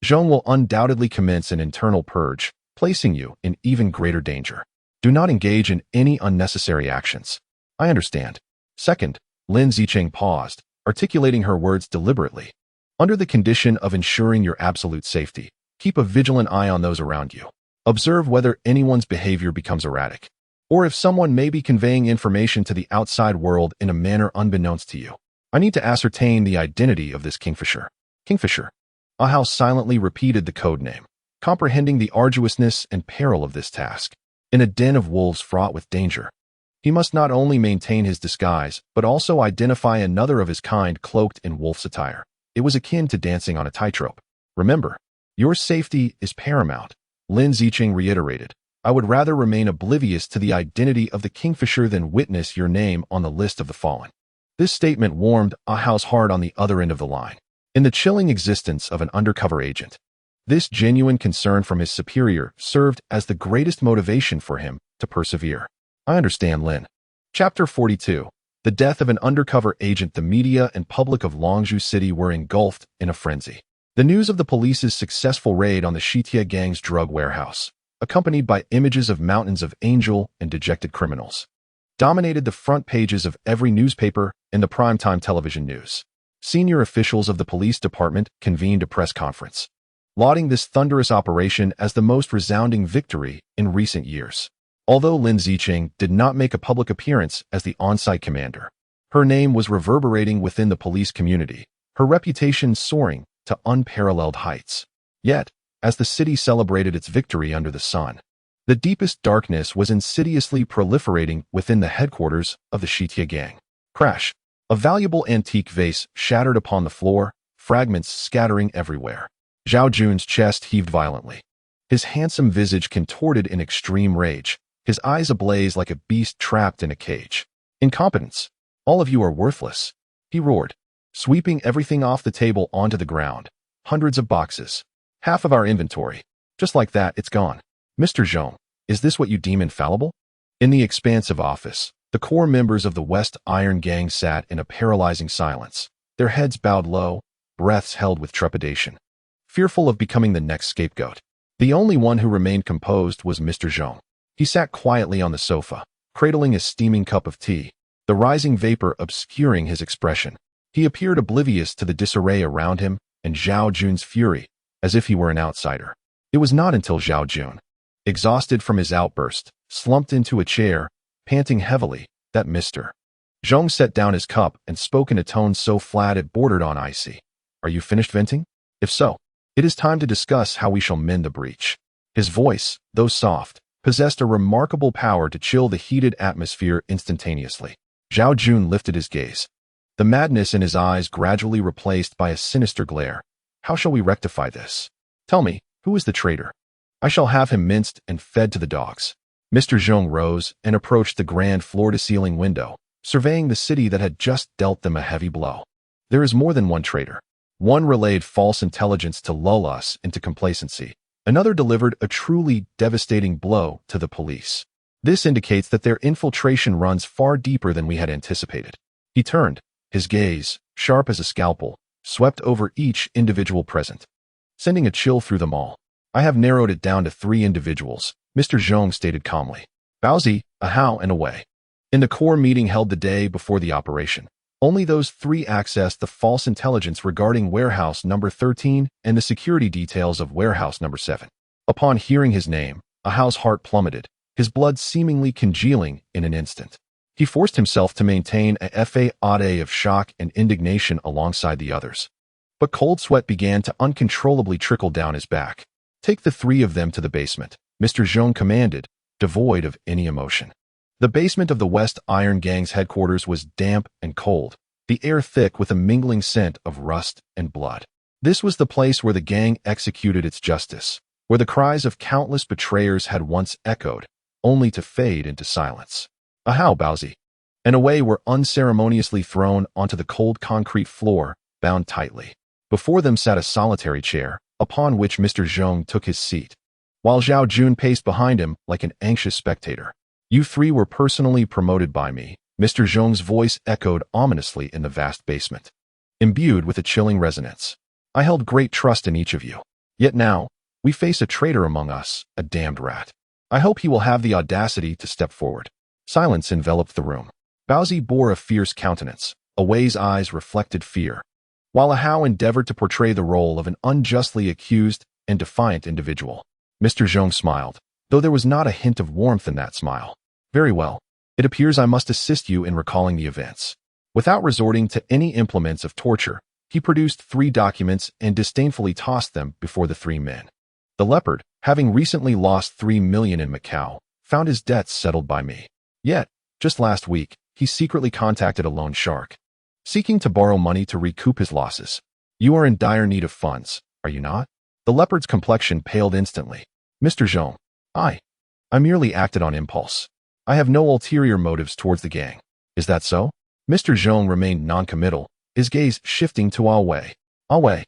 Zhong will undoubtedly commence an internal purge, placing you in even greater danger. Do not engage in any unnecessary actions. I understand. Second, Lin Zicheng paused, articulating her words deliberately. Under the condition of ensuring your absolute safety, keep a vigilant eye on those around you. Observe whether anyone's behavior becomes erratic, or if someone may be conveying information to the outside world in a manner unbeknownst to you. I need to ascertain the identity of this Kingfisher. Kingfisher. Ahao silently repeated the code name, comprehending the arduousness and peril of this task. In a den of wolves fraught with danger, he must not only maintain his disguise, but also identify another of his kind cloaked in wolf's attire. It was akin to dancing on a tightrope. Remember, your safety is paramount, Lin Zicheng reiterated. I would rather remain oblivious to the identity of the Kingfisher than witness your name on the list of the fallen. This statement warmed Ahao's heart on the other end of the line. In the chilling existence of an undercover agent, this genuine concern from his superior served as the greatest motivation for him to persevere. I understand, Lin. Chapter 42. The death of an undercover agent. The media and public of Longzhou City were engulfed in a frenzy. The news of the police's successful raid on the Shitia gang's drug warehouse, accompanied by images of mountains of angel and dejected criminals, dominated the front pages of every newspaper and the primetime television news. Senior officials of the police department convened a press conference, lauding this thunderous operation as the most resounding victory in recent years. Although Lin Zicheng did not make a public appearance as the on-site commander, her name was reverberating within the police community, her reputation soaring to unparalleled heights. Yet, as the city celebrated its victory under the sun, the deepest darkness was insidiously proliferating within the headquarters of the Shitia gang. Crash! A valuable antique vase shattered upon the floor, fragments scattering everywhere. Zhao Jun's chest heaved violently, his handsome visage contorted in extreme rage, his eyes ablaze like a beast trapped in a cage. Incompetence! All of you are worthless, he roared, sweeping everything off the table onto the ground. Hundreds of boxes. Half of our inventory. Just like that, it's gone. Mr. Zhong, is this what you deem infallible? In the expansive office, the core members of the West Iron Gang sat in a paralyzing silence, their heads bowed low, breaths held with trepidation, fearful of becoming the next scapegoat. The only one who remained composed was Mr. Zhong. He sat quietly on the sofa, cradling a steaming cup of tea, the rising vapor obscuring his expression. He appeared oblivious to the disarray around him and Zhao Jun's fury, as if he were an outsider. It was not until Zhao Jun, exhausted from his outburst, slumped into a chair, panting heavily, that Mr. Zhong set down his cup and spoke in a tone so flat it bordered on icy. Are you finished venting? If so, it is time to discuss how we shall mend the breach. His voice, though soft, possessed a remarkable power to chill the heated atmosphere instantaneously. Zhao Jun lifted his gaze, the madness in his eyes gradually replaced by a sinister glare. How shall we rectify this? Tell me, who is the traitor? I shall have him minced and fed to the dogs. Mr. Zhong rose and approached the grand floor-to-ceiling window, surveying the city that had just dealt them a heavy blow. There is more than one traitor. One relayed false intelligence to lull us into complacency. Another delivered a truly devastating blow to the police. This indicates that their infiltration runs far deeper than we had anticipated. He turned, his gaze, sharp as a scalpel, swept over each individual present, sending a chill through them all. I have narrowed it down to 3 individuals, Mr. Zhong stated calmly. Baozi, a Hao, and a Wei. In the core meeting held the day before the operation, only those 3 accessed the false intelligence regarding warehouse number 13 and the security details of warehouse number 7. Upon hearing his name, a Hao's heart plummeted, his blood seemingly congealing in an instant. He forced himself to maintain a facade of shock and indignation alongside the others. But cold sweat began to uncontrollably trickle down his back. Take the 3 of them to the basement, Mr. Zhong commanded, devoid of any emotion. The basement of the West Iron Gang's headquarters was damp and cold, the air thick with a mingling scent of rust and blood. This was the place where the gang executed its justice, where the cries of countless betrayers had once echoed, only to fade into silence. A Hao, Baozi, and a Wei were unceremoniously thrown onto the cold concrete floor, bound tightly. Before them sat a solitary chair, upon which Mr. Zhong took his seat, while Zhao Jun paced behind him like an anxious spectator. You 3 were personally promoted by me, Mr. Zhong's voice echoed ominously in the vast basement, imbued with a chilling resonance. I held great trust in each of you. Yet now, we face a traitor among us, a damned rat. I hope he will have the audacity to step forward. Silence enveloped the room. Baozi bore a fierce countenance. A Wei's eyes reflected fear, while a Hao endeavored to portray the role of an unjustly accused and defiant individual. Mr. Zhong smiled, though there was not a hint of warmth in that smile. Very well. It appears I must assist you in recalling the events. Without resorting to any implements of torture, he produced 3 documents and disdainfully tossed them before the 3 men. The leopard, having recently lost 3 million in Macau, found his debts settled by me. Yet, just last week, he secretly contacted a loan shark, seeking to borrow money to recoup his losses. You are in dire need of funds, are you not? The leopard's complexion paled instantly. Mr. Zhong, I merely acted on impulse. I have no ulterior motives towards the gang. Is that so? Mr. Zhong remained noncommittal, his gaze shifting to Ah Wei. Ah Wei,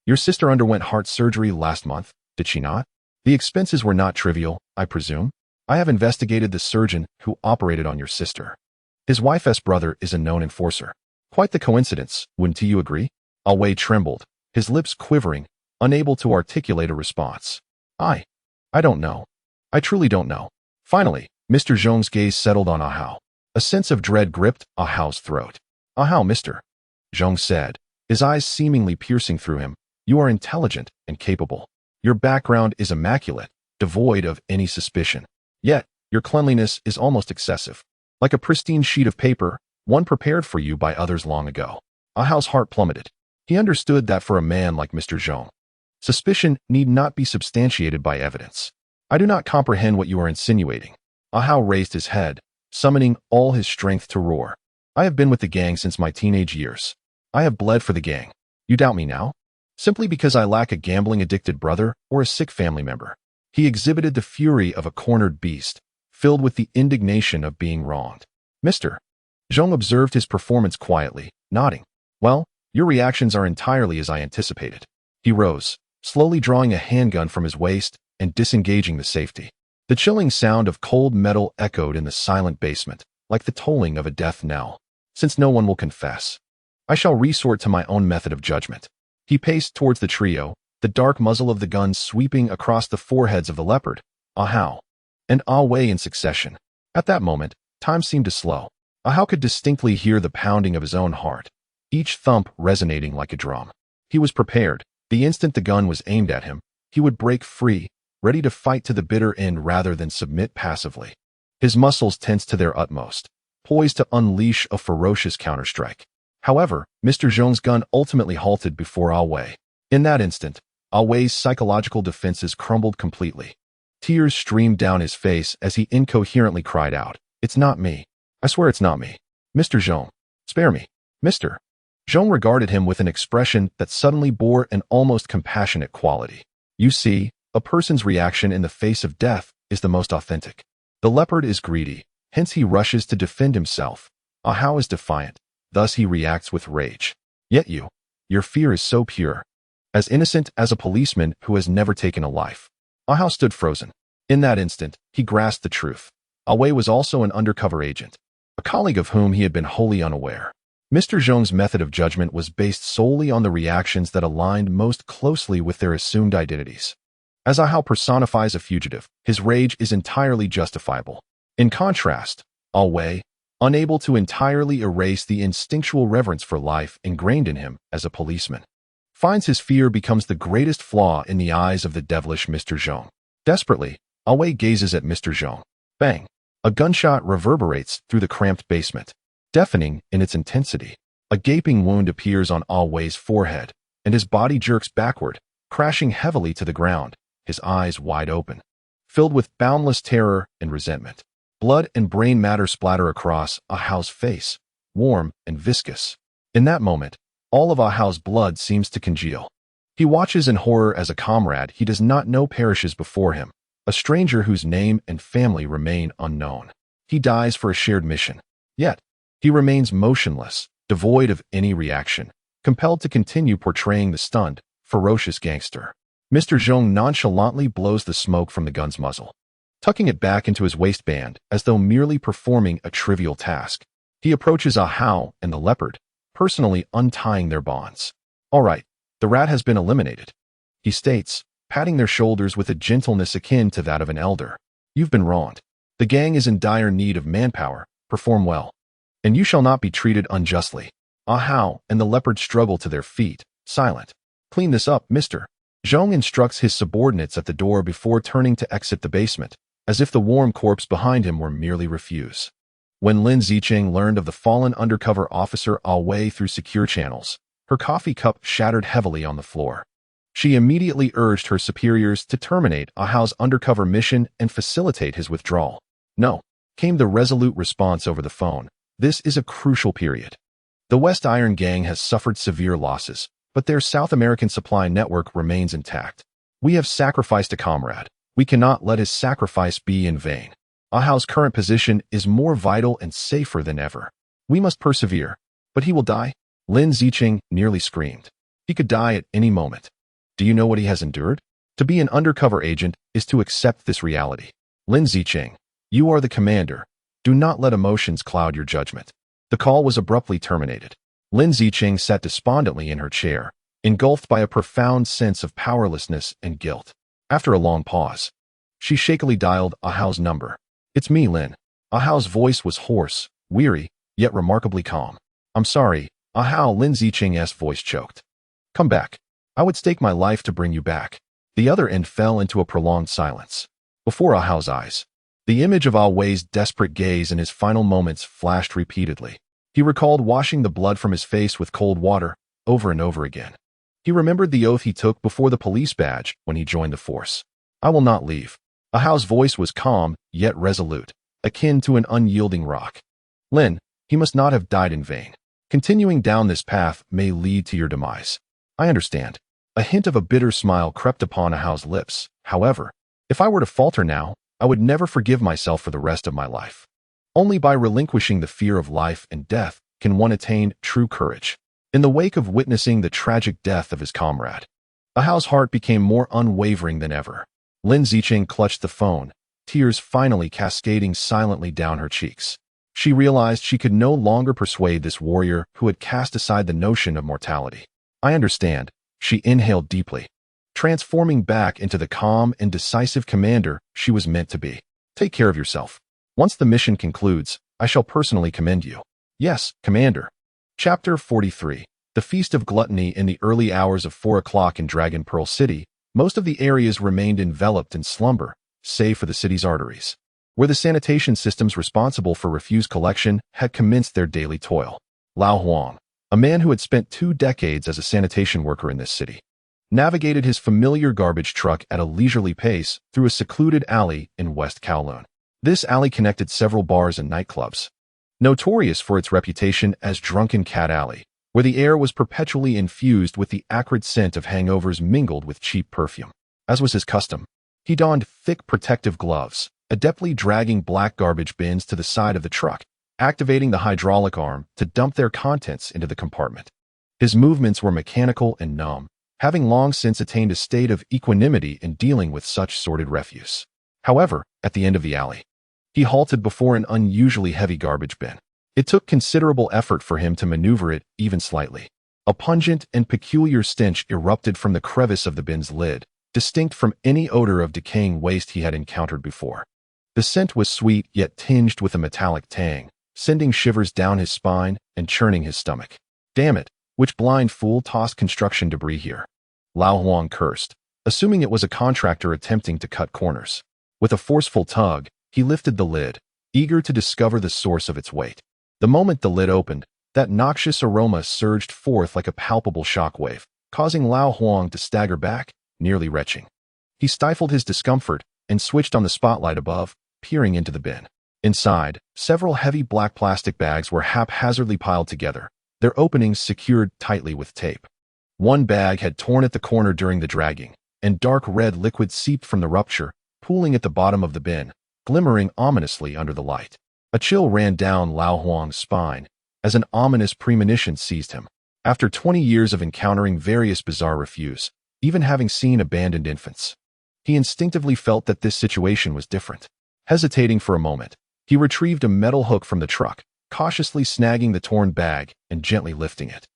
your sister underwent heart surgery last month, did she not? The expenses were not trivial, I presume. I have investigated the surgeon who operated on your sister. His wife's brother is a known enforcer. Quite the coincidence, wouldn't you agree? Ah Wei trembled, his lips quivering, unable to articulate a response. I don't know. I truly don't know. Finally, Mr. Zhong's gaze settled on Ah Hao. A sense of dread gripped Ah Hao's throat. Ah Hao, Mr. Zhong said, his eyes seemingly piercing through him. You are intelligent and capable. Your background is immaculate, devoid of any suspicion. Yet, your cleanliness is almost excessive. Like a pristine sheet of paper, one prepared for you by others long ago. Ah Hao's heart plummeted. He understood that for a man like Mr. Zhong, suspicion need not be substantiated by evidence. I do not comprehend what you are insinuating. Ah Hao raised his head, summoning all his strength to roar. I have been with the gang since my teenage years. I have bled for the gang. You doubt me now? Simply because I lack a gambling-addicted brother or a sick family member. He exhibited the fury of a cornered beast, filled with the indignation of being wronged. Mr. Zhong observed his performance quietly, nodding. Well, your reactions are entirely as I anticipated. He rose, slowly drawing a handgun from his waist and disengaging the safety. The chilling sound of cold metal echoed in the silent basement, like the tolling of a death knell. Since no one will confess, I shall resort to my own method of judgment. He paced towards the trio, the dark muzzle of the gun sweeping across the foreheads of the leopard, Ahau, and Ah Wei in succession. At that moment, time seemed to slow. Ahau could distinctly hear the pounding of his own heart, each thump resonating like a drum. He was prepared. The instant the gun was aimed at him, he would break free, ready to fight to the bitter end rather than submit passively. His muscles tensed to their utmost, poised to unleash a ferocious counterstrike. However, Mr. Zhong's gun ultimately halted before Ah Wei. In that instant, Ah Wei's psychological defenses crumbled completely. Tears streamed down his face as he incoherently cried out, "It's not me. I swear it's not me. Mr. Zhong, spare me. Mr." Zhong regarded him with an expression that suddenly bore an almost compassionate quality. You see, a person's reaction in the face of death is the most authentic. The leopard is greedy, hence he rushes to defend himself. Ahau is defiant, thus he reacts with rage. Yet your fear is so pure. As innocent as a policeman who has never taken a life. Ahau stood frozen. In that instant, he grasped the truth. Ah Wei was also an undercover agent, a colleague of whom he had been wholly unaware. Mr. Zhong's method of judgment was based solely on the reactions that aligned most closely with their assumed identities. As Ahau personifies a fugitive, his rage is entirely justifiable. In contrast, Ah Wei, unable to entirely erase the instinctual reverence for life ingrained in him as a policeman, finds his fear becomes the greatest flaw in the eyes of the devilish Mr. Zhong. Desperately, Ah Wei gazes at Mr. Zhong. Bang! A gunshot reverberates through the cramped basement, deafening in its intensity. A gaping wound appears on Ah Wei's forehead, and his body jerks backward, crashing heavily to the ground, his eyes wide open, filled with boundless terror and resentment. Blood and brain matter splatter across Ahau's face, warm and viscous. In that moment, all of Ahau's blood seems to congeal. He watches in horror as a comrade he does not know perishes before him, a stranger whose name and family remain unknown. He dies for a shared mission. Yet, he remains motionless, devoid of any reaction, compelled to continue portraying the stunned, ferocious gangster. Mr. Zhong nonchalantly blows the smoke from the gun's muzzle, tucking it back into his waistband as though merely performing a trivial task. He approaches Ahau and the leopard, personally untying their bonds. All right, the rat has been eliminated, he states, patting their shoulders with a gentleness akin to that of an elder. You've been wronged. The gang is in dire need of manpower. Perform well, and you shall not be treated unjustly. Ahau and the leopard struggle to their feet, silent. Clean this up, Mr. Zhong instructs his subordinates at the door before turning to exit the basement, as if the warm corpse behind him were merely refuse. When Lin Zicheng learned of the fallen undercover officer Ah Wei through secure channels, her coffee cup shattered heavily on the floor. She immediately urged her superiors to terminate Ahau's undercover mission and facilitate his withdrawal. No, came the resolute response over the phone. This is a crucial period. The West Iron Gang has suffered severe losses, but their South American supply network remains intact. We have sacrificed a comrade. We cannot let his sacrifice be in vain. Ahau's current position is more vital and safer than ever. We must persevere. But he will die? Lin Zicheng nearly screamed. He could die at any moment. Do you know what he has endured? To be an undercover agent is to accept this reality. Lin Zicheng, you are the commander. Do not let emotions cloud your judgment. The call was abruptly terminated. Lin Zicheng sat despondently in her chair, engulfed by a profound sense of powerlessness and guilt. After a long pause, she shakily dialed Ahau's number. It's me, Lin. Ahau's voice was hoarse, weary, yet remarkably calm. I'm sorry, Ahau. Lin Zicheng's voice choked. Come back. I would stake my life to bring you back. The other end fell into a prolonged silence. Before Ahau's eyes, the image of Ah Wei's desperate gaze in his final moments flashed repeatedly. He recalled washing the blood from his face with cold water, over and over again. He remembered the oath he took before the police badge when he joined the force. I will not leave. Ahau's voice was calm, yet resolute, akin to an unyielding rock. Lin, he must not have died in vain. Continuing down this path may lead to your demise. I understand. A hint of a bitter smile crept upon Ahau's lips. However, if I were to falter now, I would never forgive myself for the rest of my life. Only by relinquishing the fear of life and death can one attain true courage. In the wake of witnessing the tragic death of his comrade, Ahao's heart became more unwavering than ever. Lin Zicheng clutched the phone, tears finally cascading silently down her cheeks. She realized she could no longer persuade this warrior who had cast aside the notion of mortality. "I understand," she inhaled deeply, transforming back into the calm and decisive commander she was meant to be. "Take care of yourself. Once the mission concludes, I shall personally commend you." "Yes, Commander." Chapter 43. The Feast of Gluttony. In the early hours of 4 o'clock in Dragon Pearl City, most of the areas remained enveloped in slumber, save for the city's arteries, where the sanitation systems responsible for refuse collection had commenced their daily toil. Lao Huang, a man who had spent 2 decades as a sanitation worker in this city, navigated his familiar garbage truck at a leisurely pace through a secluded alley in West Kowloon. This alley connected several bars and nightclubs, notorious for its reputation as Drunken Cat Alley, where the air was perpetually infused with the acrid scent of hangovers mingled with cheap perfume. As was his custom, he donned thick protective gloves, adeptly dragging black garbage bins to the side of the truck, activating the hydraulic arm to dump their contents into the compartment. His movements were mechanical and numb, having long since attained a state of equanimity in dealing with such sordid refuse. However, at the end of the alley, he halted before an unusually heavy garbage bin. It took considerable effort for him to maneuver it even slightly. A pungent and peculiar stench erupted from the crevice of the bin's lid, distinct from any odor of decaying waste he had encountered before. The scent was sweet yet tinged with a metallic tang, sending shivers down his spine and churning his stomach. "Damn it, which blind fool tossed construction debris here?" Lao Huang cursed, assuming it was a contractor attempting to cut corners. With a forceful tug, he lifted the lid, eager to discover the source of its weight. The moment the lid opened, that noxious aroma surged forth like a palpable shockwave, causing Lao Huang to stagger back, nearly retching. He stifled his discomfort and switched on the spotlight above, peering into the bin. Inside, several heavy black plastic bags were haphazardly piled together, their openings secured tightly with tape. One bag had torn at the corner during the dragging, and dark red liquid seeped from the rupture, pooling at the bottom of the bin, glimmering ominously under the light. A chill ran down Lao Huang's spine as an ominous premonition seized him. After 20 years of encountering various bizarre refuse, even having seen abandoned infants, he instinctively felt that this situation was different. Hesitating for a moment, he retrieved a metal hook from the truck, cautiously snagging the torn bag and gently lifting it.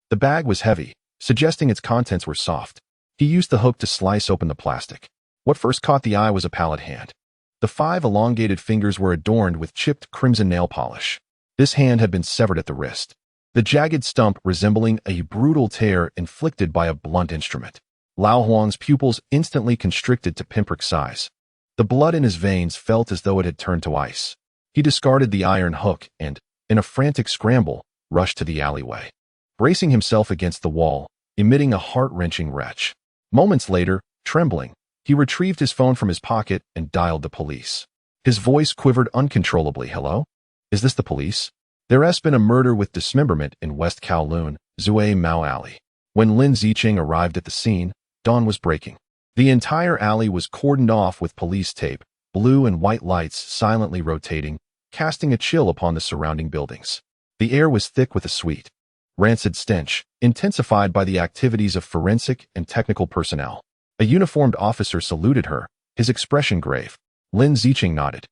The bag was heavy, suggesting its contents were soft. He used the hook to slice open the plastic. What first caught the eye was a pallid hand. The 5 elongated fingers were adorned with chipped crimson nail polish. This hand had been severed at the wrist, the jagged stump resembling a brutal tear inflicted by a blunt instrument. Lao Huang's pupils instantly constricted to pinprick size. The blood in his veins felt as though it had turned to ice. He discarded the iron hook and, in a frantic scramble, rushed to the alleyway, bracing himself against the wall, emitting a heart-wrenching retch. Moments later, trembling, he retrieved his phone from his pocket and dialed the police. His voice quivered uncontrollably. "Hello? Is this the police? There has been a murder with dismemberment in West Kowloon, Zui Mao Alley." When Lin Zicheng arrived at the scene, dawn was breaking. The entire alley was cordoned off with police tape, blue and white lights silently rotating, casting a chill upon the surrounding buildings. The air was thick with a sweet, rancid stench, intensified by the activities of forensic and technical personnel. A uniformed officer saluted her, his expression grave. Lin Zicheng nodded,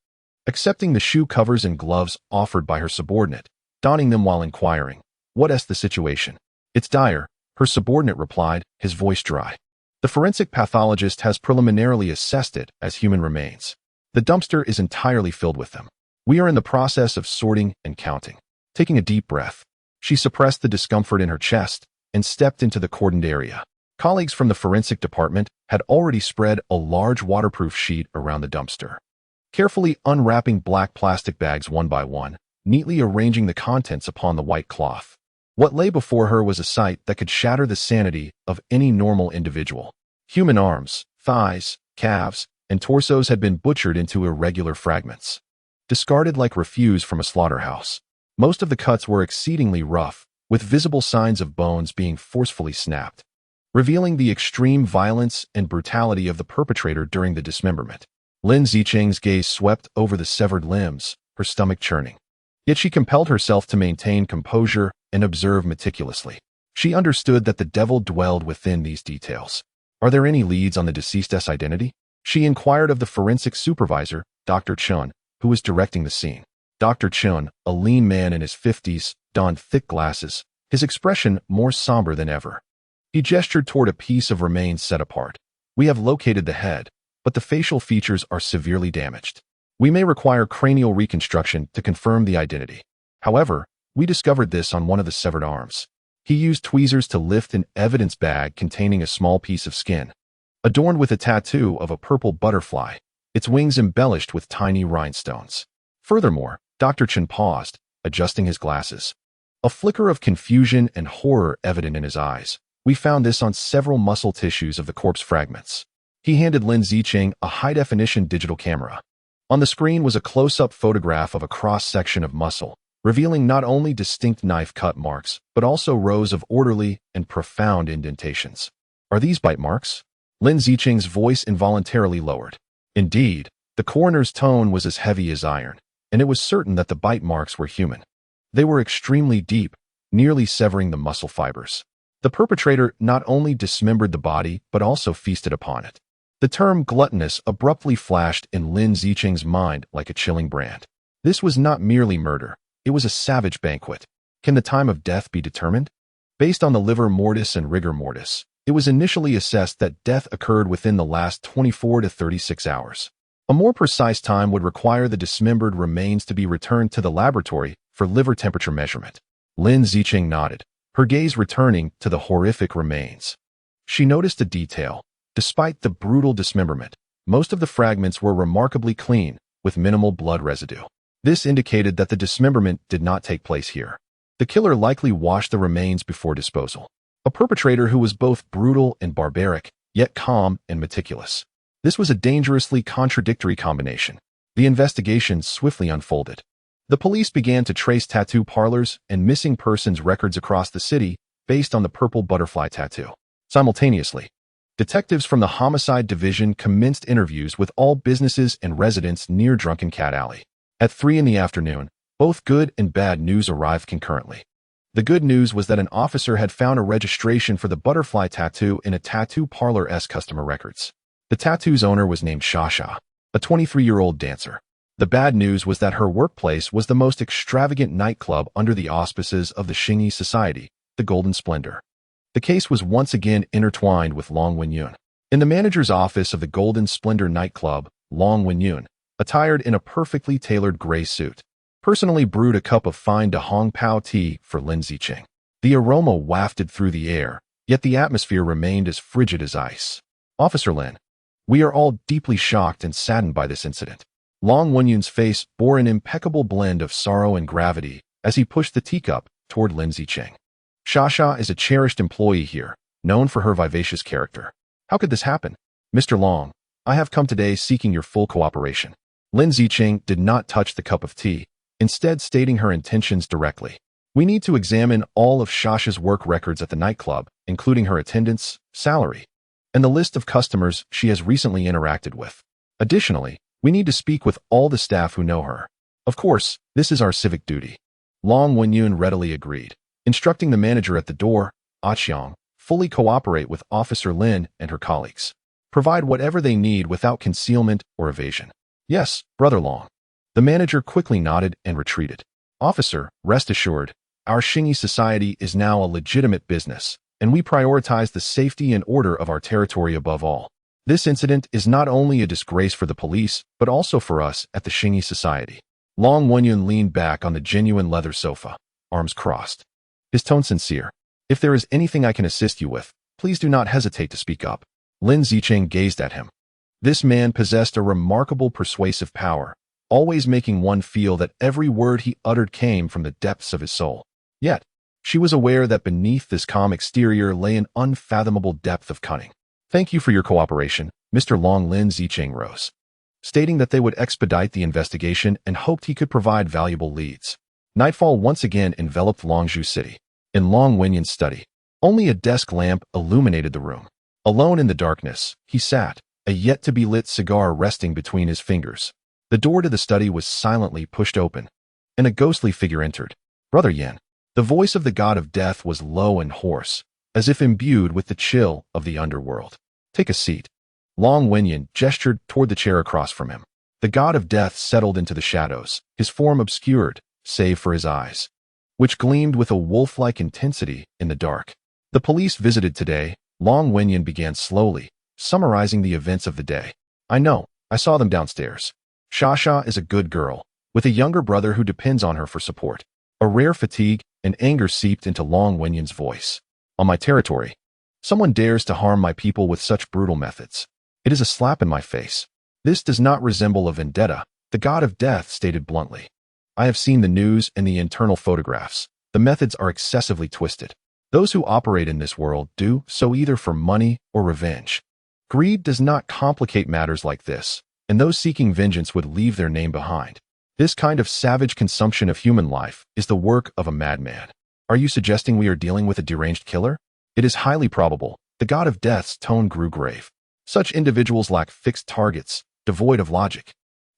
accepting the shoe covers and gloves offered by her subordinate, donning them while inquiring, "What's the situation?" "It's dire," her subordinate replied, his voice dry. "The forensic pathologist has preliminarily assessed it as human remains. The dumpster is entirely filled with them. We are in the process of sorting and counting." Taking a deep breath, she suppressed the discomfort in her chest and stepped into the cordoned area. Colleagues from the forensic department had already spread a large waterproof sheet around the dumpster, carefully unwrapping black plastic bags one by one, neatly arranging the contents upon the white cloth. What lay before her was a sight that could shatter the sanity of any normal individual. Human arms, thighs, calves, and torsos had been butchered into irregular fragments, discarded like refuse from a slaughterhouse. Most of the cuts were exceedingly rough, with visible signs of bones being forcefully snapped, revealing the extreme violence and brutality of the perpetrator during the dismemberment. Lin Zicheng's gaze swept over the severed limbs, her stomach churning. Yet she compelled herself to maintain composure and observe meticulously. She understood that the devil dwelled within these details. Are there any leads on the deceased's identity? She inquired of the forensic supervisor, Dr. Chun, who was directing the scene. Dr. Chun, a lean man in his 50s, donned thick glasses, his expression more somber than ever. He gestured toward a piece of remains set apart. We have located the head, but the facial features are severely damaged. We may require cranial reconstruction to confirm the identity. However, we discovered this on one of the severed arms. He used tweezers to lift an evidence bag containing a small piece of skin, adorned with a tattoo of a purple butterfly, its wings embellished with tiny rhinestones. Furthermore, Dr. Chen paused, adjusting his glasses. A flicker of confusion and horror evident in his eyes. We found this on several muscle tissues of the corpse fragments. He handed Lin Zicheng a high-definition digital camera. On the screen was a close-up photograph of a cross-section of muscle, revealing not only distinct knife-cut marks, but also rows of orderly and profound indentations. Are these bite marks? Lin Zicheng's voice involuntarily lowered. Indeed, the coroner's tone was as heavy as iron, and it was certain that the bite marks were human. They were extremely deep, nearly severing the muscle fibers. The perpetrator not only dismembered the body, but also feasted upon it. The term gluttonous abruptly flashed in Lin Zicheng's mind like a chilling brand. This was not merely murder. It was a savage banquet. Can the time of death be determined? Based on the livor mortis and rigor mortis, it was initially assessed that death occurred within the last 24 to 36 hours. A more precise time would require the dismembered remains to be returned to the laboratory for liver temperature measurement. Lin Zicheng nodded, her gaze returning to the horrific remains. She noticed a detail. Despite the brutal dismemberment, most of the fragments were remarkably clean, with minimal blood residue. This indicated that the dismemberment did not take place here. The killer likely washed the remains before disposal. A perpetrator who was both brutal and barbaric, yet calm and meticulous. This was a dangerously contradictory combination. The investigation swiftly unfolded. The police began to trace tattoo parlors and missing persons records across the city based on the purple butterfly tattoo. Simultaneously, detectives from the Homicide Division commenced interviews with all businesses and residents near Drunken Cat Alley. At 3 in the afternoon, both good and bad news arrived concurrently. The good news was that an officer had found a registration for the butterfly tattoo in a tattoo parlor's customer records. The tattoo's owner was named Shasha, a 23-year-old dancer. The bad news was that her workplace was the most extravagant nightclub under the auspices of the Xingyi Society, the Golden Splendor. The case was once again intertwined with Long Wenyun. In the manager's office of the Golden Splendor nightclub, Long Wenyun, attired in a perfectly tailored gray suit, personally brewed a cup of fine De Hong Pao tea for Lin Zicheng. The aroma wafted through the air, yet the atmosphere remained as frigid as ice. Officer Lin, we are all deeply shocked and saddened by this incident. Long Wenyun's face bore an impeccable blend of sorrow and gravity as he pushed the teacup toward Lin Zicheng. Shasha is a cherished employee here, known for her vivacious character. How could this happen? Mr. Long, I have come today seeking your full cooperation. Lin Zicheng did not touch the cup of tea, instead stating her intentions directly. We need to examine all of Shasha's work records at the nightclub, including her attendance, salary, and the list of customers she has recently interacted with. Additionally, we need to speak with all the staff who know her. Of course, this is our civic duty. Long Wenyun readily agreed, instructing the manager at the door, Xiang, fully cooperate with Officer Lin and her colleagues. Provide whatever they need without concealment or evasion. Yes, Brother Long. The manager quickly nodded and retreated. Officer, rest assured, our Xingyi Society is now a legitimate business, and we prioritize the safety and order of our territory above all. This incident is not only a disgrace for the police, but also for us at the Xingyi Society. Long Wenyun leaned back on the genuine leather sofa, arms crossed. His tone sincere. If there is anything I can assist you with, please do not hesitate to speak up. Lin Zicheng gazed at him. This man possessed a remarkable persuasive power, always making one feel that every word he uttered came from the depths of his soul. Yet, she was aware that beneath this calm exterior lay an unfathomable depth of cunning. Thank you for your cooperation, Mr. Long. Lin Zicheng rose, stating that they would expedite the investigation and hoped he could provide valuable leads. Nightfall once again enveloped Longzhou City. In Long Wenyun's study, only a desk lamp illuminated the room. Alone in the darkness, he sat, a yet-to-be-lit cigar resting between his fingers. The door to the study was silently pushed open, and a ghostly figure entered. Brother Yin. The voice of the god of death was low and hoarse, as if imbued with the chill of the underworld. Take a seat. Long Wenyan gestured toward the chair across from him. The god of death settled into the shadows, his form obscured, save for his eyes, which gleamed with a wolf-like intensity in the dark. The police visited today. Long Wenyan began slowly, summarizing the events of the day. I know, I saw them downstairs. Shasha is a good girl, with a younger brother who depends on her for support. A rare fatigue and anger seeped into Long Wenyan's voice. On my territory, someone dares to harm my people with such brutal methods. It is a slap in my face. This does not resemble a vendetta, the god of death stated bluntly. I have seen the news and the internal photographs. The methods are excessively twisted. Those who operate in this world do so either for money or revenge. Greed does not complicate matters like this, and those seeking vengeance would leave their name behind. This kind of savage consumption of human life is the work of a madman. Are you suggesting we are dealing with a deranged killer? It is highly probable. The god of death's tone grew grave. Such individuals lack fixed targets, devoid of logic,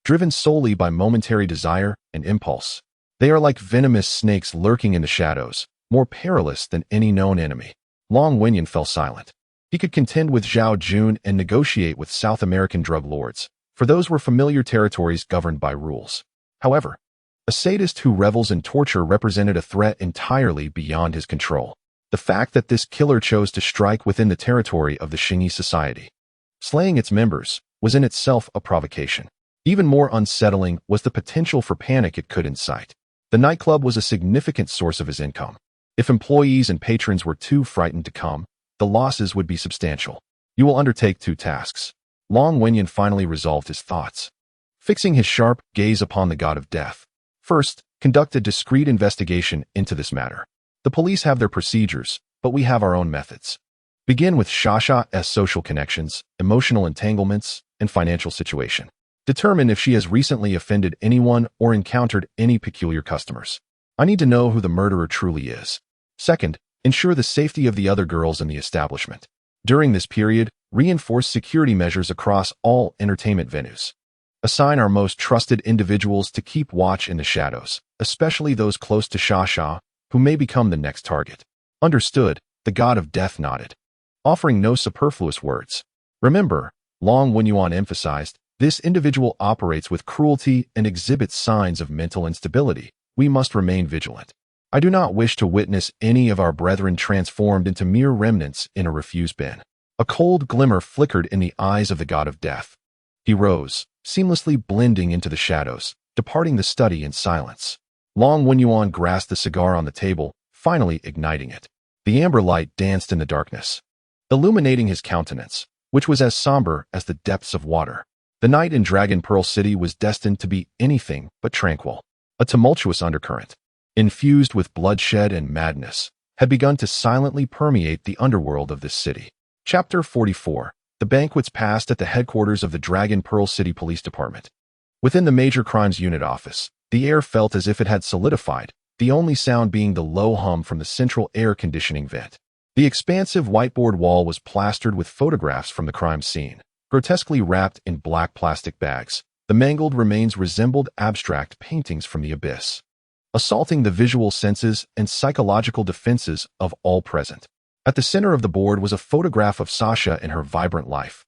driven solely by momentary desire and impulse. They are like venomous snakes lurking in the shadows, more perilous than any known enemy. Long Wenyan fell silent. He could contend with Zhao Jun and negotiate with South American drug lords, for those were familiar territories governed by rules. However, a sadist who revels in torture represented a threat entirely beyond his control. The fact that this killer chose to strike within the territory of the Xingyi society, slaying its members, was in itself a provocation. Even more unsettling was the potential for panic it could incite. The nightclub was a significant source of his income. If employees and patrons were too frightened to come, the losses would be substantial. You will undertake 2 tasks. Long Wenyan finally resolved his thoughts, fixing his sharp gaze upon the god of death. First, conduct a discreet investigation into this matter. The police have their procedures, but we have our own methods. Begin with Shasha's social connections, emotional entanglements, and financial situation. Determine if she has recently offended anyone or encountered any peculiar customers. I need to know who the murderer truly is. Second, ensure the safety of the other girls in the establishment. During this period, reinforce security measures across all entertainment venues. Assign our most trusted individuals to keep watch in the shadows, especially those close to Shasha, who may become the next target. Understood, the god of death nodded, offering no superfluous words. Remember, Long Wenyuan emphasized, this individual operates with cruelty and exhibits signs of mental instability. We must remain vigilant. I do not wish to witness any of our brethren transformed into mere remnants in a refuse bin. A cold glimmer flickered in the eyes of the god of death. He rose, seamlessly blending into the shadows, departing the study in silence. Long Wenyuan grasped the cigar on the table, finally igniting it. The amber light danced in the darkness, illuminating his countenance, which was as somber as the depths of water. The night in Dragon Pearl City was destined to be anything but tranquil. A tumultuous undercurrent, infused with bloodshed and madness, had begun to silently permeate the underworld of this city. Chapter 44. The banquets passed at the headquarters of the Dragon Pearl City Police Department. Within the Major Crimes Unit office, the air felt as if it had solidified, the only sound being the low hum from the central air conditioning vent. The expansive whiteboard wall was plastered with photographs from the crime scene, grotesquely wrapped in black plastic bags. The mangled remains resembled abstract paintings from the abyss, assaulting the visual senses and psychological defenses of all present. At the center of the board was a photograph of Sasha in her vibrant life,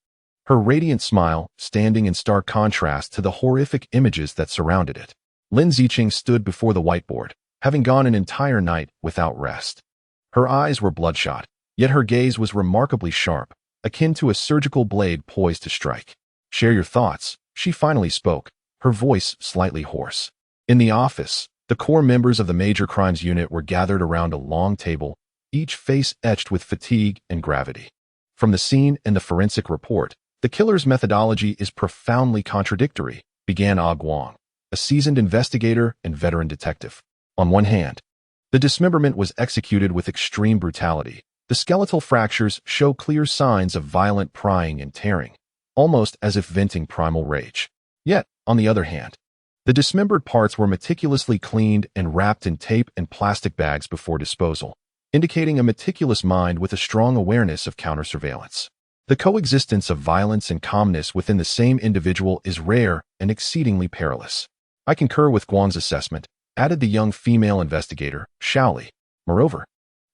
her radiant smile standing in stark contrast to the horrific images that surrounded it. Lin Zicheng stood before the whiteboard, having gone an entire night without rest. Her eyes were bloodshot, yet her gaze was remarkably sharp, akin to a surgical blade poised to strike. Share your thoughts, she finally spoke, her voice slightly hoarse. In the office, the core members of the Major Crimes Unit were gathered around a long table, each face etched with fatigue and gravity. From the scene and the forensic report, the killer's methodology is profoundly contradictory, began Ah Guang, a seasoned investigator and veteran detective. On one hand, the dismemberment was executed with extreme brutality. The skeletal fractures show clear signs of violent prying and tearing, almost as if venting primal rage. Yet, on the other hand, the dismembered parts were meticulously cleaned and wrapped in tape and plastic bags before disposal, indicating a meticulous mind with a strong awareness of counter-surveillance. The coexistence of violence and calmness within the same individual is rare and exceedingly perilous. I concur with Guang's assessment, added the young female investigator, Xiaoli. Moreover,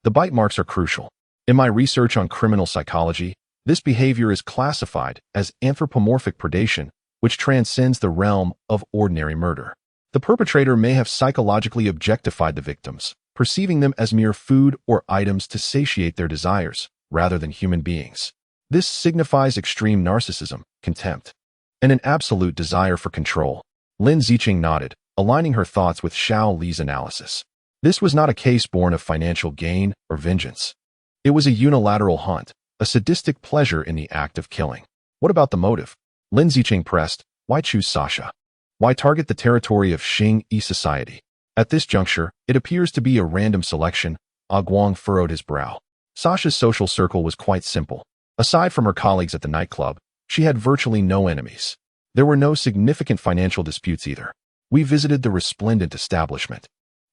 the bite marks are crucial. In my research on criminal psychology, this behavior is classified as anthropomorphic predation, which transcends the realm of ordinary murder. The perpetrator may have psychologically objectified the victims, perceiving them as mere food or items to satiate their desires, rather than human beings. This signifies extreme narcissism, contempt, and an absolute desire for control. Lin Zicheng nodded, aligning her thoughts with Xiao Li's analysis. This was not a case born of financial gain or vengeance. It was a unilateral hunt, a sadistic pleasure in the act of killing. What about the motive? Lin Zicheng pressed, why choose Sasha? Why target the territory of Xing-Yi society? At this juncture, it appears to be a random selection. Guang furrowed his brow. Sasha's social circle was quite simple. Aside from her colleagues at the nightclub, she had virtually no enemies. There were no significant financial disputes either. We visited the resplendent establishment,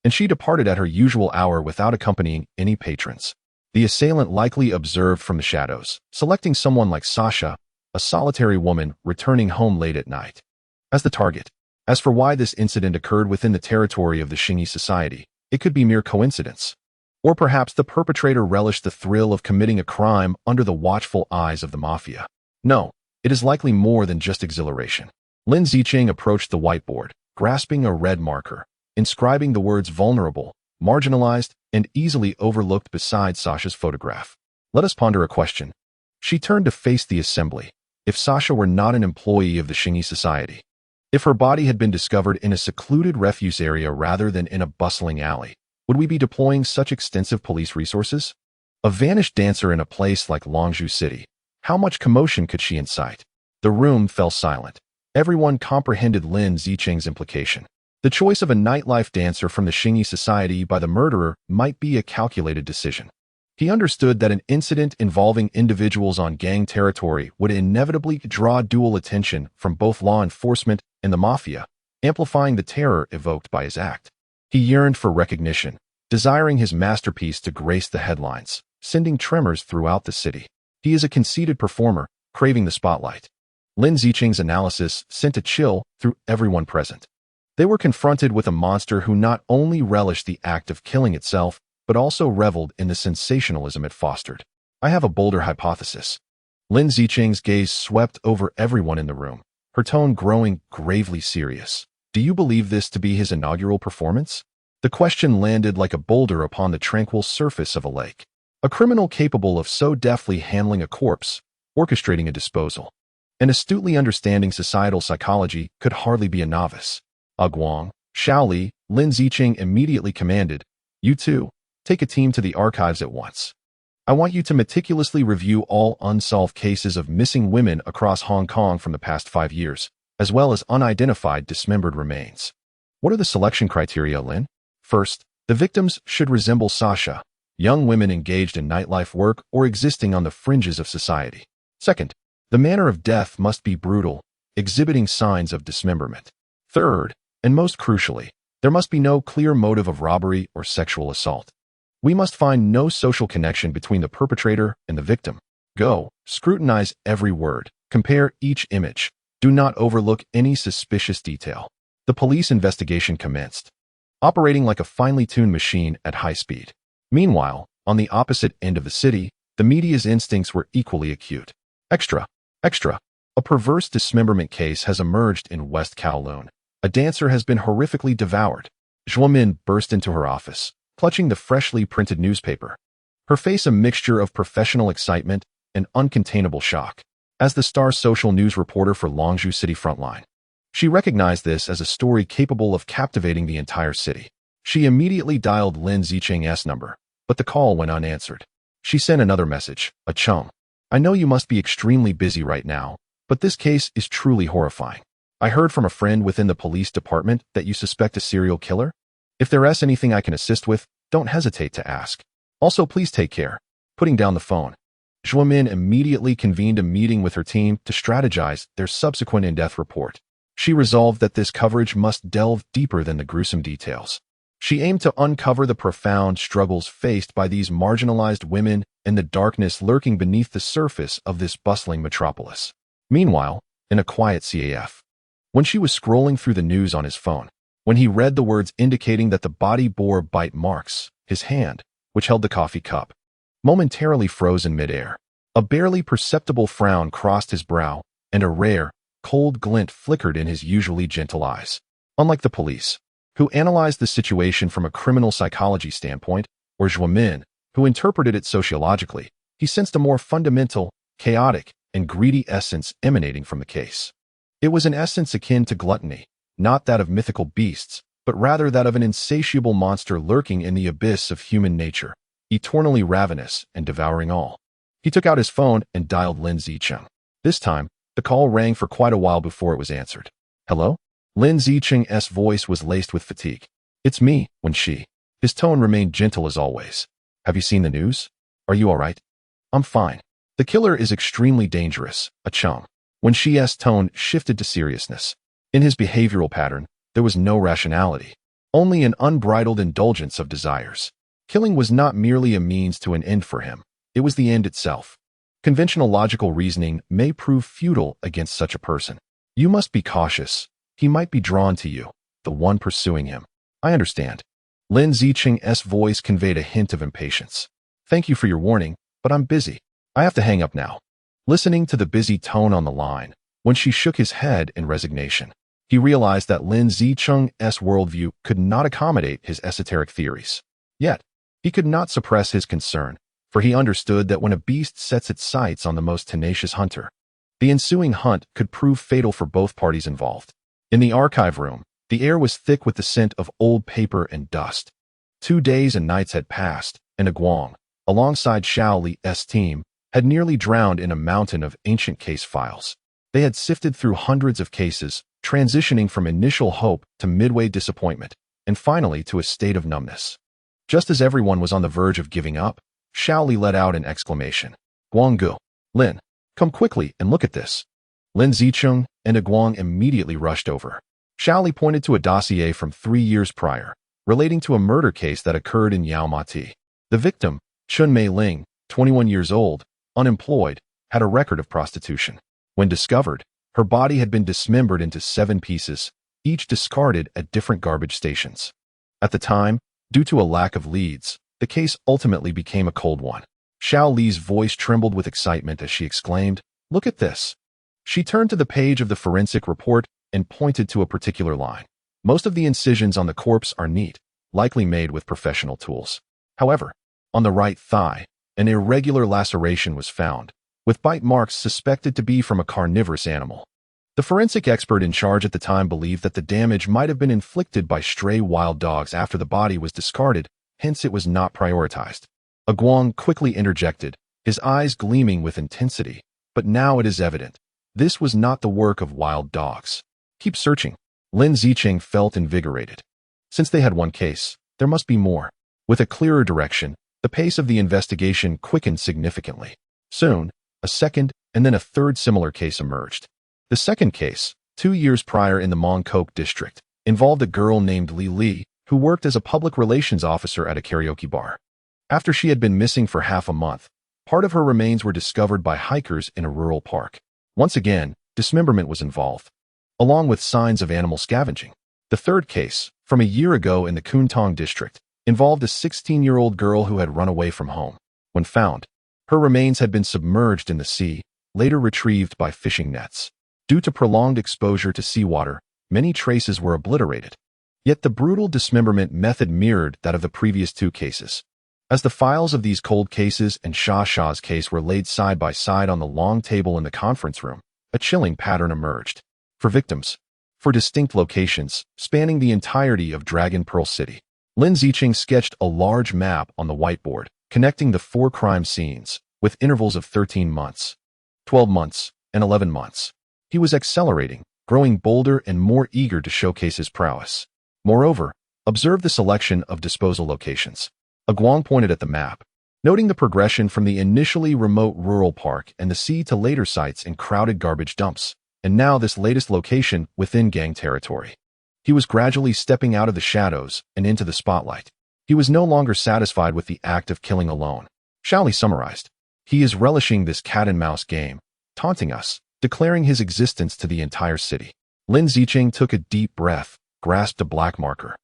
and she departed at her usual hour without accompanying any patrons. The assailant likely observed from the shadows, selecting someone like Sasha, a solitary woman returning home late at night, as the target. As for why this incident occurred within the territory of the Xing-Yi society, it could be mere coincidence. Or perhaps the perpetrator relished the thrill of committing a crime under the watchful eyes of the mafia. No, it is likely more than just exhilaration. Lin Zicheng approached the whiteboard, grasping a red marker, inscribing the words vulnerable, marginalized, and easily overlooked beside Sasha's photograph. Let us ponder a question. She turned to face the assembly. If Sasha were not an employee of the Xing-Yi society, if her body had been discovered in a secluded refuse area rather than in a bustling alley, would we be deploying such extensive police resources? A vanished dancer in a place like Longzhou City. How much commotion could she incite? The room fell silent. Everyone comprehended Lin Zicheng's implication. The choice of a nightlife dancer from the Xing-Yi society by the murderer might be a calculated decision. He understood that an incident involving individuals on gang territory would inevitably draw dual attention from both law enforcement and the mafia, amplifying the terror evoked by his act. He yearned for recognition, desiring his masterpiece to grace the headlines, sending tremors throughout the city. He is a conceited performer, craving the spotlight. Lin Zicheng's analysis sent a chill through everyone present. They were confronted with a monster who not only relished the act of killing itself, but also reveled in the sensationalism it fostered. I have a bolder hypothesis. Lin Zicheng's gaze swept over everyone in the room, her tone growing gravely serious. Do you believe this to be his inaugural performance? The question landed like a boulder upon the tranquil surface of a lake. A criminal capable of so deftly handling a corpse, orchestrating a disposal, and astutely understanding societal psychology could hardly be a novice. Guang, Xiaoli, Lin Zicheng immediately commanded, "You two, take a team to the archives at once. I want you to meticulously review all unsolved cases of missing women across Hong Kong from the past 5 years, as well as unidentified dismembered remains." What are the selection criteria, Lin? First, the victims should resemble Sasha, young women engaged in nightlife work or existing on the fringes of society. Second, the manner of death must be brutal, exhibiting signs of dismemberment. Third, and most crucially, there must be no clear motive of robbery or sexual assault. We must find no social connection between the perpetrator and the victim. Go, scrutinize every word, compare each image. Do not overlook any suspicious detail. The police investigation commenced, operating like a finely tuned machine at high speed. Meanwhile, on the opposite end of the city, the media's instincts were equally acute. Extra, extra. A perverse dismemberment case has emerged in West Kowloon. A dancer has been horrifically devoured. Zhuo Min burst into her office, clutching the freshly printed newspaper, her face a mixture of professional excitement and uncontainable shock. As the star social news reporter for Longzhou City Frontline, she recognized this as a story capable of captivating the entire city. She immediately dialed Lin Zicheng's number, but the call went unanswered. She sent another message, "A chum. I know you must be extremely busy right now, but this case is truly horrifying. I heard from a friend within the police department that you suspect a serial killer. If there's anything I can assist with, don't hesitate to ask. Also, please take care." Putting down the phone, Zhuo Min immediately convened a meeting with her team to strategize their subsequent in-depth report. She resolved that this coverage must delve deeper than the gruesome details. She aimed to uncover the profound struggles faced by these marginalized women and the darkness lurking beneath the surface of this bustling metropolis. Meanwhile, in a quiet CAF, when she was scrolling through the news on his phone, when he read the words indicating that the body bore bite marks, his hand, which held the coffee cup, momentarily froze in midair. A barely perceptible frown crossed his brow, and a rare, cold glint flickered in his usually gentle eyes. Unlike the police, who analyzed the situation from a criminal psychology standpoint, or Zhuamin, who interpreted it sociologically, he sensed a more fundamental, chaotic, and greedy essence emanating from the case. It was an essence akin to gluttony, not that of mythical beasts, but rather that of an insatiable monster lurking in the abyss of human nature, eternally ravenous and devouring all. He took out his phone and dialed Lin Zicheng. This time, the call rang for quite a while before it was answered. Hello? Lin Zicheng's voice was laced with fatigue. It's me, Wen Xi. His tone remained gentle as always. Have you seen the news? Are you all right? I'm fine. The killer is extremely dangerous, a chum. Wen Xi's tone shifted to seriousness. In his behavioral pattern, there was no rationality, only an unbridled indulgence of desires. Killing was not merely a means to an end for him. It was the end itself. Conventional logical reasoning may prove futile against such a person. You must be cautious. He might be drawn to you, the one pursuing him. I understand. Lin Zicheng's voice conveyed a hint of impatience. Thank you for your warning, but I'm busy. I have to hang up now. Listening to the busy tone on the line, when she shook his head in resignation, he realized that Lin Zicheng's worldview could not accommodate his esoteric theories. Yet, he could not suppress his concern, for he understood that when a beast sets its sights on the most tenacious hunter, the ensuing hunt could prove fatal for both parties involved. In the archive room, the air was thick with the scent of old paper and dust. 2 days and nights had passed, and Guang, alongside Xiao Li's team, had nearly drowned in a mountain of ancient case files. They had sifted through hundreds of cases, transitioning from initial hope to midway disappointment, and finally to a state of numbness. Just as everyone was on the verge of giving up, Xiao Li let out an exclamation. Guanggu, Lin, come quickly and look at this. Lin Zicheng and Guang immediately rushed over. Xiao Li pointed to a dossier from 3 years prior, relating to a murder case that occurred in Yaomati. The victim, Chun Mei Ling, 21 years old, unemployed, had a record of prostitution. When discovered, her body had been dismembered into 7 pieces, each discarded at different garbage stations. At the time, due to a lack of leads, the case ultimately became a cold one. Xiao Li's voice trembled with excitement as she exclaimed, "Look at this." She turned to the page of the forensic report and pointed to a particular line. Most of the incisions on the corpse are neat, likely made with professional tools. However, on the right thigh, an irregular laceration was found, with bite marks suspected to be from a carnivorous animal. The forensic expert in charge at the time believed that the damage might have been inflicted by stray wild dogs after the body was discarded, hence it was not prioritized. Guang quickly interjected, his eyes gleaming with intensity. But now it is evident. This was not the work of wild dogs. Keep searching. Lin Zicheng felt invigorated. Since they had one case, there must be more. With a clearer direction, the pace of the investigation quickened significantly. Soon, a second and then a third similar case emerged. The second case, 2 years prior in the Mongkok district, involved a girl named Li, who worked as a public relations officer at a karaoke bar. After she had been missing for half a month, part of her remains were discovered by hikers in a rural park. Once again, dismemberment was involved, along with signs of animal scavenging. The third case, from a year ago in the Kuntong district, involved a 16-year-old girl who had run away from home. When found, her remains had been submerged in the sea, later retrieved by fishing nets. Due to prolonged exposure to seawater, many traces were obliterated. Yet the brutal dismemberment method mirrored that of the previous 2 cases. As the files of these cold cases and Sha's case were laid side by side on the long table in the conference room, a chilling pattern emerged. For victims, for distinct locations, spanning the entirety of Dragon Pearl City, Lin Zicheng sketched a large map on the whiteboard, connecting the 4 crime scenes, with intervals of 13 months, 12 months, and 11 months. He was accelerating, growing bolder and more eager to showcase his prowess. Moreover, observe the selection of disposal locations. Guang pointed at the map, noting the progression from the initially remote rural park and the sea to later sites in crowded garbage dumps, and now this latest location within gang territory. He was gradually stepping out of the shadows and into the spotlight. He was no longer satisfied with the act of killing alone. Xiaoli summarized. He is relishing this cat-and-mouse game, taunting us, declaring his existence to the entire city. Lin Zicheng took a deep breath, grasped a black marker,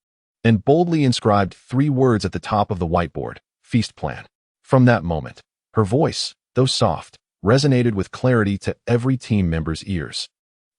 and boldly inscribed 3 words at the top of the whiteboard: feast plan. From that moment, her voice, though soft, resonated with clarity to every team member's ears.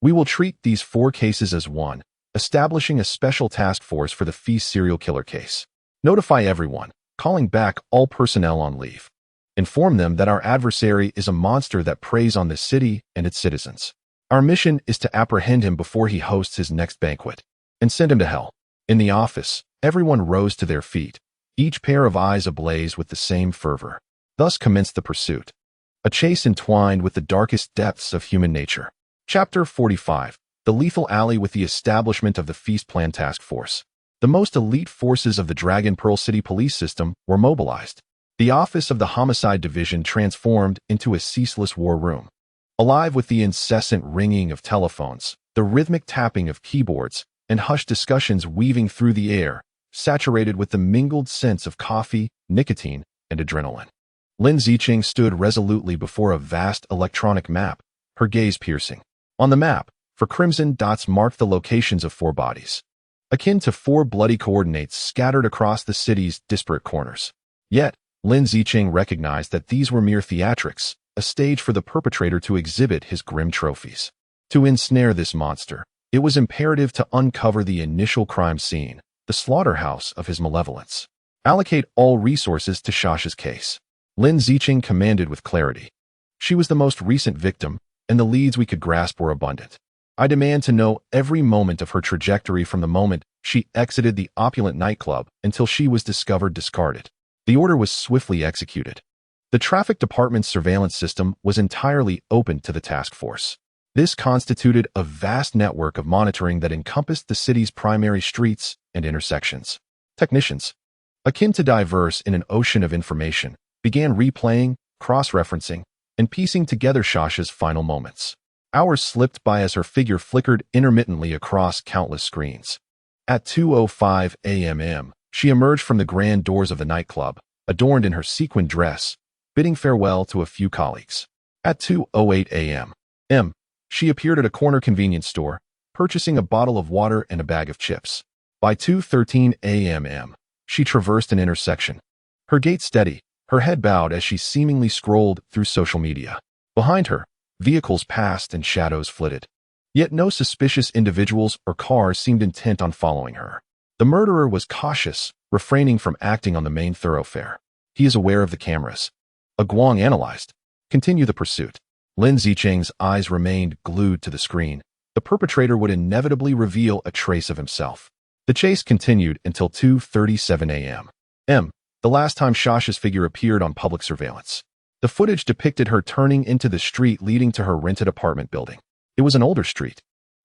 We will treat these 4 cases as one, establishing a special task force for the feast serial killer case. Notify everyone, calling back all personnel on leave. Inform them that our adversary is a monster that preys on the city and its citizens. Our mission is to apprehend him before he hosts his next banquet, and send him to hell. In the office, everyone rose to their feet, each pair of eyes ablaze with the same fervor. Thus commenced the pursuit, a chase entwined with the darkest depths of human nature. Chapter 45. The Lethal Alley. With the establishment of the Feast Plan Task Force, the most elite forces of the Dragon Pearl City police system were mobilized. The office of the Homicide Division transformed into a ceaseless war room, alive with the incessant ringing of telephones, the rhythmic tapping of keyboards, and hushed discussions weaving through the air, saturated with the mingled scents of coffee, nicotine, and adrenaline. Lin Zicheng stood resolutely before a vast electronic map, her gaze piercing. On the map, 4 crimson dots marked the locations of 4 bodies, akin to 4 bloody coordinates scattered across the city's disparate corners. Yet, Lin Zicheng recognized that these were mere theatrics, a stage for the perpetrator to exhibit his grim trophies. To ensnare this monster, it was imperative to uncover the initial crime scene, the slaughterhouse of his malevolence. Allocate all resources to Shasha's case. Lin Zicheng commanded with clarity. She was the most recent victim, and the leads we could grasp were abundant. I demand to know every moment of her trajectory from the moment she exited the opulent nightclub until she was discovered discarded. The order was swiftly executed. The traffic department's surveillance system was entirely open to the task force. This constituted a vast network of monitoring that encompassed the city's primary streets and intersections. Technicians, akin to divers in an ocean of information, began replaying, cross-referencing, and piecing together Shasha's final moments. Hours slipped by as her figure flickered intermittently across countless screens. At 2:05 a.m., she emerged from the grand doors of the nightclub, adorned in her sequined dress, bidding farewell to a few colleagues. At 2:08 a.m., she appeared at a corner convenience store, purchasing a bottle of water and a bag of chips. By 2:13 a.m., she traversed an intersection, her gait steady, her head bowed as she seemingly scrolled through social media. Behind her, vehicles passed and shadows flitted. Yet no suspicious individuals or cars seemed intent on following her. The murderer was cautious, refraining from acting on the main thoroughfare. He is aware of the cameras. A Guang analyzed. Continue the pursuit. Lin Zicheng's eyes remained glued to the screen. The perpetrator would inevitably reveal a trace of himself. The chase continued until 2:37 a.m. The last time Shasha's figure appeared on public surveillance. The footage depicted her turning into the street leading to her rented apartment building. It was an older street.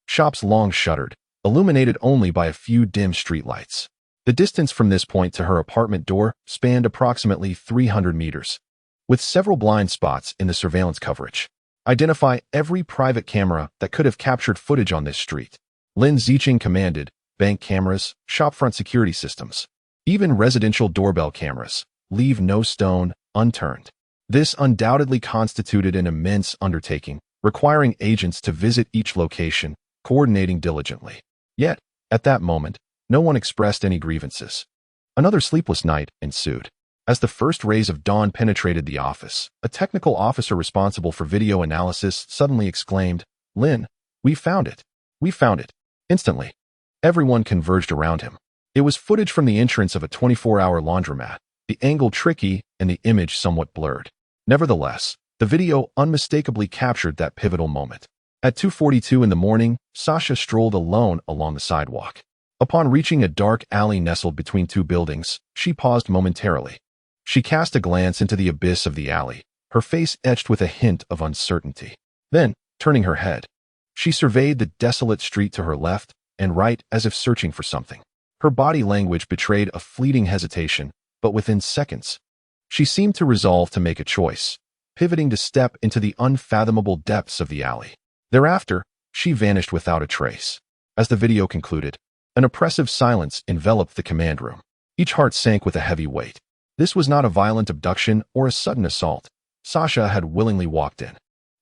Shops long shuttered, illuminated only by a few dim streetlights. The distance from this point to her apartment door spanned approximately 300 meters. With several blind spots in the surveillance coverage, identify every private camera that could have captured footage on this street. Lin Zicheng commanded, bank cameras, shopfront security systems, even residential doorbell cameras, leave no stone unturned. This undoubtedly constituted an immense undertaking, requiring agents to visit each location, coordinating diligently. Yet, at that moment, no one expressed any grievances. Another sleepless night ensued. As the first rays of dawn penetrated the office, a technical officer responsible for video analysis suddenly exclaimed, "Lin, we found it. We found it." Instantly, everyone converged around him. It was footage from the entrance of a 24-hour laundromat, the angle tricky and the image somewhat blurred. Nevertheless, the video unmistakably captured that pivotal moment. At 2:42 in the morning, Sasha strolled alone along the sidewalk. Upon reaching a dark alley nestled between 2 buildings, she paused momentarily. She cast a glance into the abyss of the alley, her face etched with a hint of uncertainty. Then, turning her head, she surveyed the desolate street to her left and right as if searching for something. Her body language betrayed a fleeting hesitation, but within seconds, she seemed to resolve to make a choice, pivoting to step into the unfathomable depths of the alley. Thereafter, she vanished without a trace. As the video concluded, An oppressive silence enveloped the command room. Each heart sank with a heavy weight. This was not a violent abduction or a sudden assault. Sasha had willingly walked in.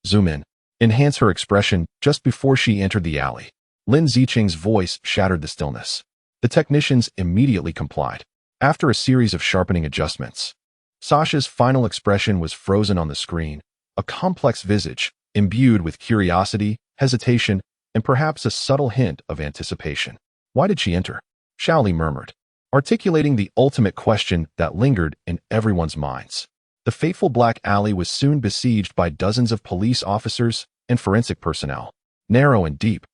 Zoom in. Enhance her expression just before she entered the alley. Lin Zicheng's voice shattered the stillness. The technicians immediately complied. After a series of sharpening adjustments, Sasha's final expression was frozen on the screen, a complex visage, imbued with curiosity, hesitation, and perhaps a subtle hint of anticipation. Why did she enter? Shaoli murmured, articulating the ultimate question that lingered in everyone's minds. The fateful black alley was soon besieged by dozens of police officers and forensic personnel. Narrow and deep,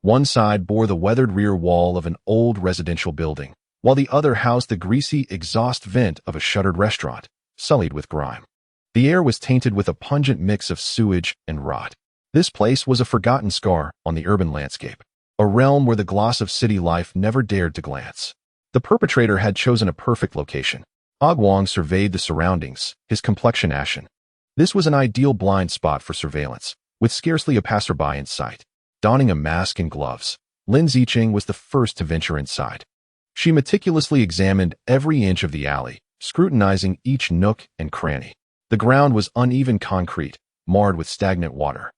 one side bore the weathered rear wall of an old residential building, while the other housed the greasy exhaust vent of a shuttered restaurant, sullied with grime. The air was tainted with a pungent mix of sewage and rot. This place was a forgotten scar on the urban landscape, a realm where the gloss of city life never dared to glance. The perpetrator had chosen a perfect location. Wang surveyed the surroundings, his complexion ashen. This was an ideal blind spot for surveillance, with scarcely a passerby in sight. Donning a mask and gloves, Lin Zicheng was the first to venture inside. She meticulously examined every inch of the alley, scrutinizing each nook and cranny. The ground was uneven concrete, marred with stagnant water.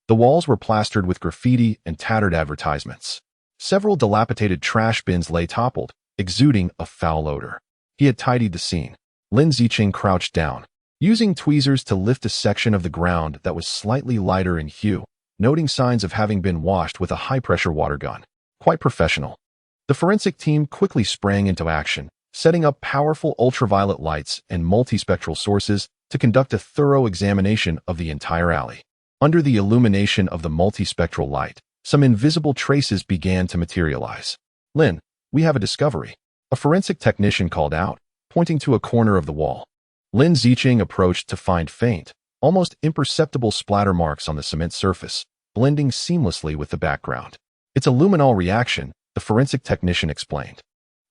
The walls were plastered with graffiti and tattered advertisements. Several dilapidated trash bins lay toppled, exuding a foul odor. He had tidied the scene. Lin Zicheng crouched down, using tweezers to lift a section of the ground that was slightly lighter in hue, noting signs of having been washed with a high-pressure water gun. Quite professional. The forensic team quickly sprang into action, setting up powerful ultraviolet lights and multispectral sources to conduct a thorough examination of the entire alley. Under the illumination of the multispectral light, some invisible traces began to materialize. Lin, we have a discovery. A forensic technician called out, pointing to a corner of the wall. Lin Zicheng approached to find faint, almost imperceptible splatter marks on the cement surface, blending seamlessly with the background. It's a luminol reaction, the forensic technician explained.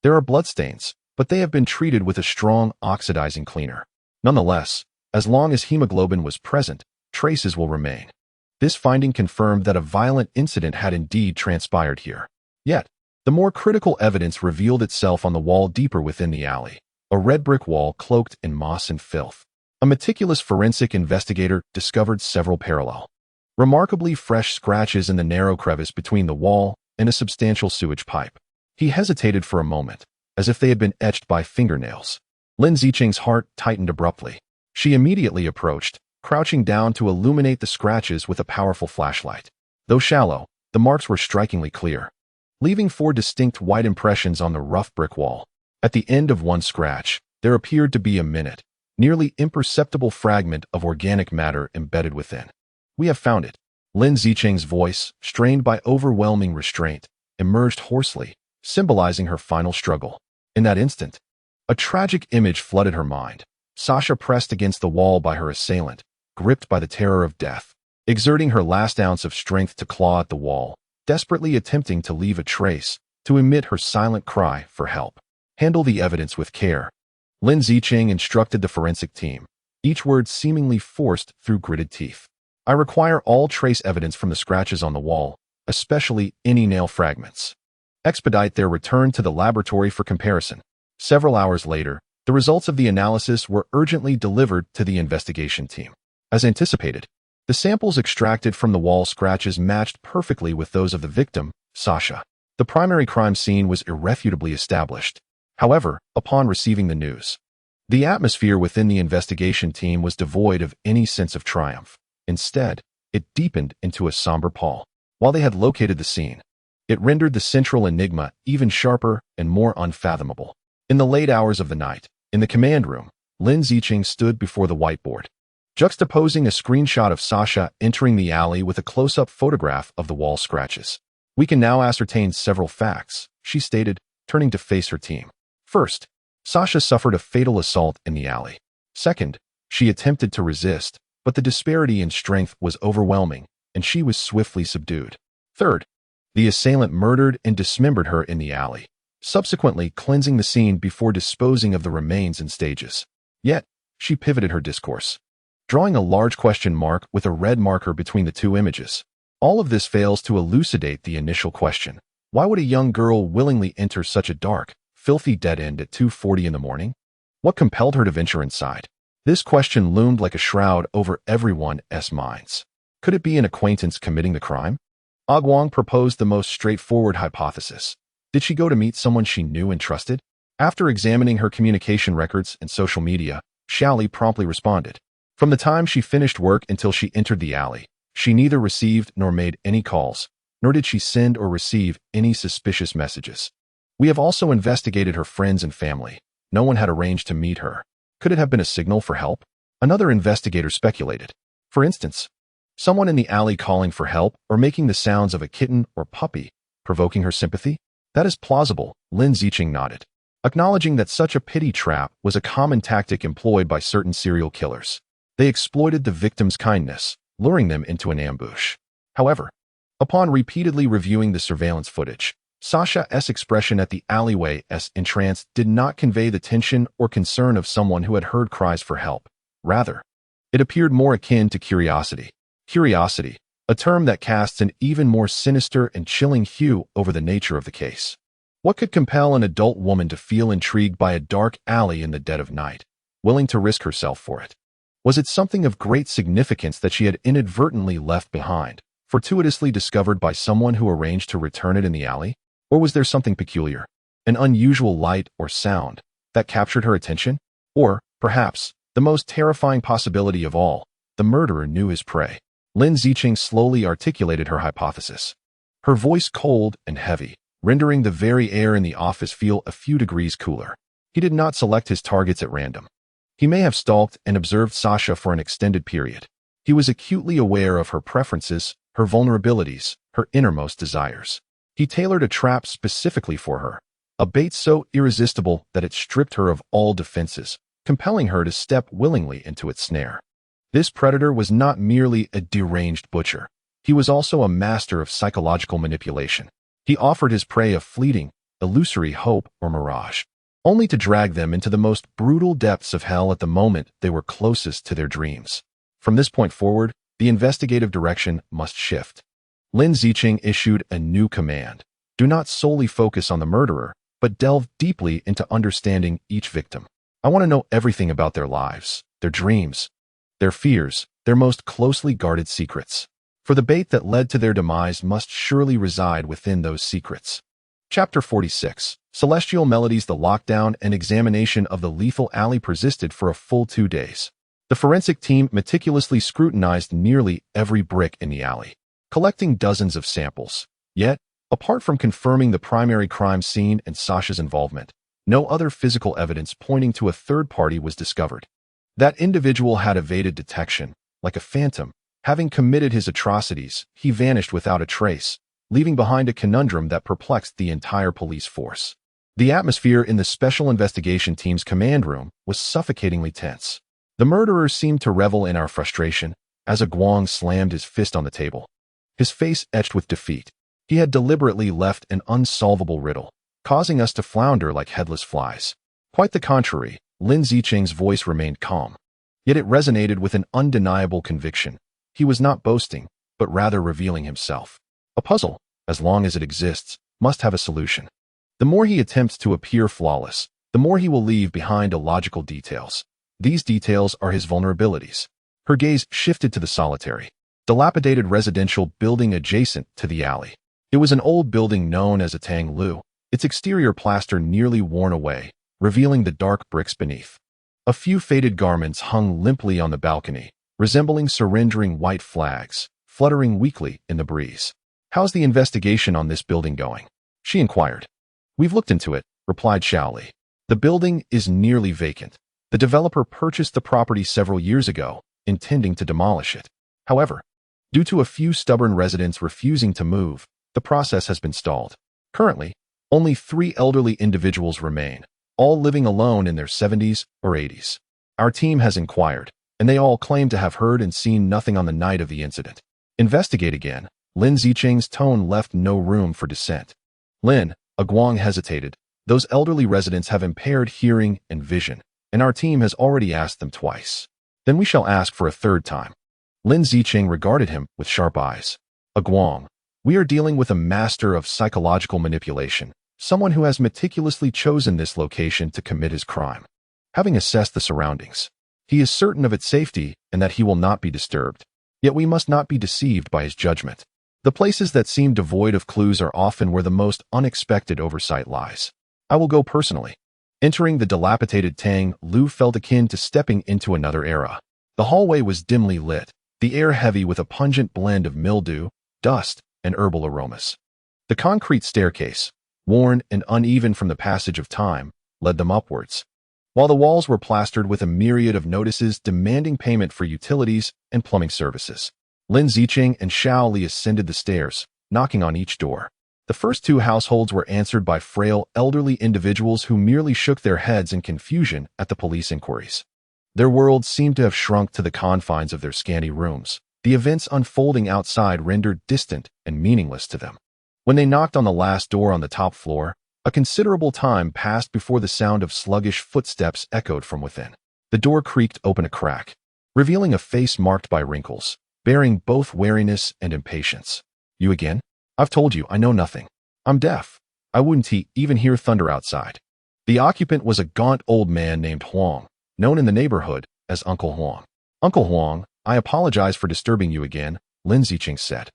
There are bloodstains, but they have been treated with a strong oxidizing cleaner. Nonetheless, as long as hemoglobin was present, traces will remain. This finding confirmed that a violent incident had indeed transpired here. Yet, the more critical evidence revealed itself on the wall deeper within the alley, a red brick wall cloaked in moss and filth. A meticulous forensic investigator discovered several parallel, remarkably fresh scratches in the narrow crevice between the wall and a substantial sewage pipe. He hesitated for a moment, as if they had been etched by fingernails. Lin Zicheng's heart tightened abruptly. She immediately approached, crouching down to illuminate the scratches with a powerful flashlight. Though shallow, the marks were strikingly clear, leaving 4 distinct white impressions on the rough brick wall. At the end of one scratch, there appeared to be a minute, nearly imperceptible fragment of organic matter embedded within. We have found it. Lin Zicheng's voice, strained by overwhelming restraint, emerged hoarsely, symbolizing her final struggle. In that instant, a tragic image flooded her mind. Sasha pressed against the wall by her assailant, gripped by the terror of death, exerting her last ounce of strength to claw at the wall, desperately attempting to leave a trace, to emit her silent cry for help. Handle the evidence with care. Lin Zicheng instructed the forensic team, each word seemingly forced through gritted teeth. I require all trace evidence from the scratches on the wall, especially any nail fragments. Expedite their return to the laboratory for comparison. Several hours later, the results of the analysis were urgently delivered to the investigation team. As anticipated, the samples extracted from the wall scratches matched perfectly with those of the victim, Sasha. The primary crime scene was irrefutably established. However, upon receiving the news, the atmosphere within the investigation team was devoid of any sense of triumph. Instead, it deepened into a somber pall. While they had located the scene, it rendered the central enigma even sharper and more unfathomable. In the late hours of the night, in the command room, Lin Zicheng stood before the whiteboard, juxtaposing a screenshot of Sasha entering the alley with a close-up photograph of the wall scratches. We can now ascertain several facts, she stated, turning to face her team. First, Sasha suffered a fatal assault in the alley. Second, she attempted to resist, but the disparity in strength was overwhelming, and she was swiftly subdued. Third, the assailant murdered and dismembered her in the alley, subsequently cleansing the scene before disposing of the remains in stages. Yet, she pivoted her discourse, drawing a large question mark with a red marker between the two images. All of this fails to elucidate the initial question. Why would a young girl willingly enter such a dark, filthy dead end at 2:40 in the morning? What compelled her to venture inside? This question loomed like a shroud over everyone's minds. Could it be an acquaintance committing the crime? Guang proposed the most straightforward hypothesis. Did she go to meet someone she knew and trusted? After examining her communication records and social media, Xiaoli promptly responded. From the time she finished work until she entered the alley, she neither received nor made any calls, nor did she send or receive any suspicious messages. We have also investigated her friends and family. No one had arranged to meet her. Could it have been a signal for help? Another investigator speculated. For instance, someone in the alley calling for help or making the sounds of a kitten or puppy, provoking her sympathy? That is plausible, Lin Zicheng nodded, acknowledging that such a pity trap was a common tactic employed by certain serial killers. They exploited the victim's kindness, luring them into an ambush. However, upon repeatedly reviewing the surveillance footage, Sasha's expression at the alleyway's entrance did not convey the tension or concern of someone who had heard cries for help. Rather, it appeared more akin to curiosity. Curiosity, a term that casts an even more sinister and chilling hue over the nature of the case. What could compel an adult woman to feel intrigued by a dark alley in the dead of night, willing to risk herself for it? Was it something of great significance that she had inadvertently left behind, fortuitously discovered by someone who arranged to return it in the alley? Or was there something peculiar, an unusual light or sound, that captured her attention? Or, perhaps, the most terrifying possibility of all, the murderer knew his prey. Lin Zicheng slowly articulated her hypothesis, her voice cold and heavy, rendering the very air in the office feel a few degrees cooler. He did not select his targets at random. He may have stalked and observed Sasha for an extended period. He was acutely aware of her preferences, her vulnerabilities, her innermost desires. He tailored a trap specifically for her, a bait so irresistible that it stripped her of all defenses, compelling her to step willingly into its snare. This predator was not merely a deranged butcher. He was also a master of psychological manipulation. He offered his prey a fleeting, illusory hope or mirage, only to drag them into the most brutal depths of hell at the moment they were closest to their dreams. From this point forward, the investigative direction must shift. Lin Zicheng issued a new command. Do not solely focus on the murderer, but delve deeply into understanding each victim. I want to know everything about their lives, their dreams, their fears, their most closely guarded secrets. For the bait that led to their demise must surely reside within those secrets. Chapter 46. Celestial Melodies. The lockdown and examination of the lethal alley persisted for a full 2 days. The forensic team meticulously scrutinized nearly every brick in the alley, collecting dozens of samples. Yet, apart from confirming the primary crime scene and Sasha's involvement, no other physical evidence pointing to a third party was discovered. That individual had evaded detection, like a phantom. Having committed his atrocities, he vanished without a trace, leaving behind a conundrum that perplexed the entire police force. The atmosphere in the Special Investigation Team's command room was suffocatingly tense. The murderer seemed to revel in our frustration, as Guang slammed his fist on the table, his face etched with defeat. He had deliberately left an unsolvable riddle, causing us to flounder like headless flies. Quite the contrary, Lin Zicheng's voice remained calm, yet it resonated with an undeniable conviction. He was not boasting, but rather revealing himself. A puzzle, as long as it exists, must have a solution. The more he attempts to appear flawless, the more he will leave behind illogical details. These details are his vulnerabilities. Her gaze shifted to the solitary, dilapidated residential building adjacent to the alley. It was an old building known as a Tang Lu, its exterior plaster nearly worn away, revealing the dark bricks beneath. A few faded garments hung limply on the balcony, resembling surrendering white flags, fluttering weakly in the breeze. How's the investigation on this building going? She inquired. We've looked into it, replied Xiaoli. The building is nearly vacant. The developer purchased the property several years ago, intending to demolish it. However, due to a few stubborn residents refusing to move, the process has been stalled. Currently, only 3 elderly individuals remain, all living alone in their 70s or 80s. Our team has inquired, and they all claim to have heard and seen nothing on the night of the incident. Investigate again. Lin Zicheng's tone left no room for dissent. Lin, Guang hesitated. Those elderly residents have impaired hearing and vision, and our team has already asked them twice. Then we shall ask for a third time. Lin Zicheng regarded him with sharp eyes. Guang, We are dealing with a master of psychological manipulation, someone who has meticulously chosen this location to commit his crime. Having assessed the surroundings, he is certain of its safety and that he will not be disturbed. Yet we must not be deceived by his judgment. The places that seem devoid of clues are often where the most unexpected oversight lies. I will go personally. Entering the dilapidated Tang, Liu felt akin to stepping into another era. The hallway was dimly lit, the air heavy with a pungent blend of mildew, dust, and herbal aromas. The concrete staircase, worn and uneven from the passage of time, led them upwards, while the walls were plastered with a myriad of notices demanding payment for utilities and plumbing services. Lin Zicheng and Xiao Li ascended the stairs, knocking on each door. The first two households were answered by frail, elderly individuals who merely shook their heads in confusion at the police inquiries. Their world seemed to have shrunk to the confines of their scanty rooms, the events unfolding outside rendered distant and meaningless to them. When they knocked on the last door on the top floor, a considerable time passed before the sound of sluggish footsteps echoed from within. The door creaked open a crack, revealing a face marked by wrinkles, bearing both wariness and impatience. "You again? I've told you I know nothing. I'm deaf. I wouldn't even hear thunder outside." The occupant was a gaunt old man named Huang, known in the neighborhood as Uncle Huang. "Uncle Huang, I apologize for disturbing you again," Lin Zicheng said,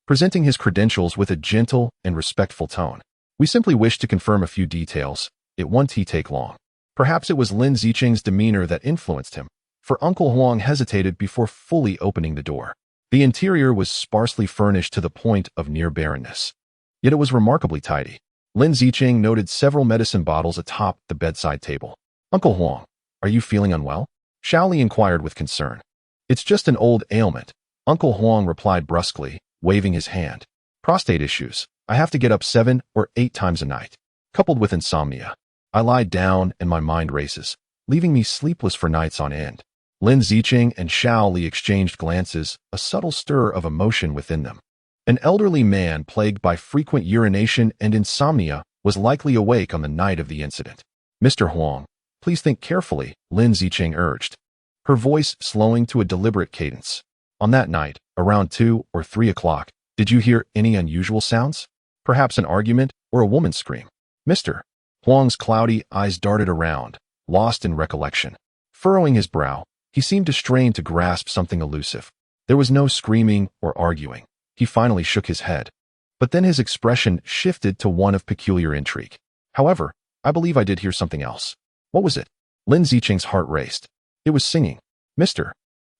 presenting his credentials with a gentle and respectful tone. "We simply wish to confirm a few details. It won't take long." Perhaps it was Lin Zicheng's demeanor that influenced him, for Uncle Huang hesitated before fully opening the door. The interior was sparsely furnished to the point of near barrenness, yet it was remarkably tidy. Lin Zicheng noted several medicine bottles atop the bedside table. "Uncle Huang, are you feeling unwell?" Xiao Li inquired with concern. "It's just an old ailment," Uncle Huang replied brusquely, waving his hand. "Prostate issues. I have to get up 7 or 8 times a night, coupled with insomnia. I lie down and my mind races, leaving me sleepless for nights on end." Lin Zicheng and Xiao Li exchanged glances, a subtle stir of emotion within them. An elderly man plagued by frequent urination and insomnia was likely awake on the night of the incident. "Mr. Huang, please think carefully," Lin Zicheng urged, her voice slowing to a deliberate cadence. "On that night, around 2 or 3 o'clock, did you hear any unusual sounds? Perhaps an argument or a woman's scream?" Mr. Huang's cloudy eyes darted around, lost in recollection. Furrowing his brow, he seemed to strain to grasp something elusive. There was no screaming or arguing. He finally shook his head. But then his expression shifted to one of peculiar intrigue. "However, I believe I did hear something else." "What was it?" Lin Zicheng's heart raced. "It was singing." Mr.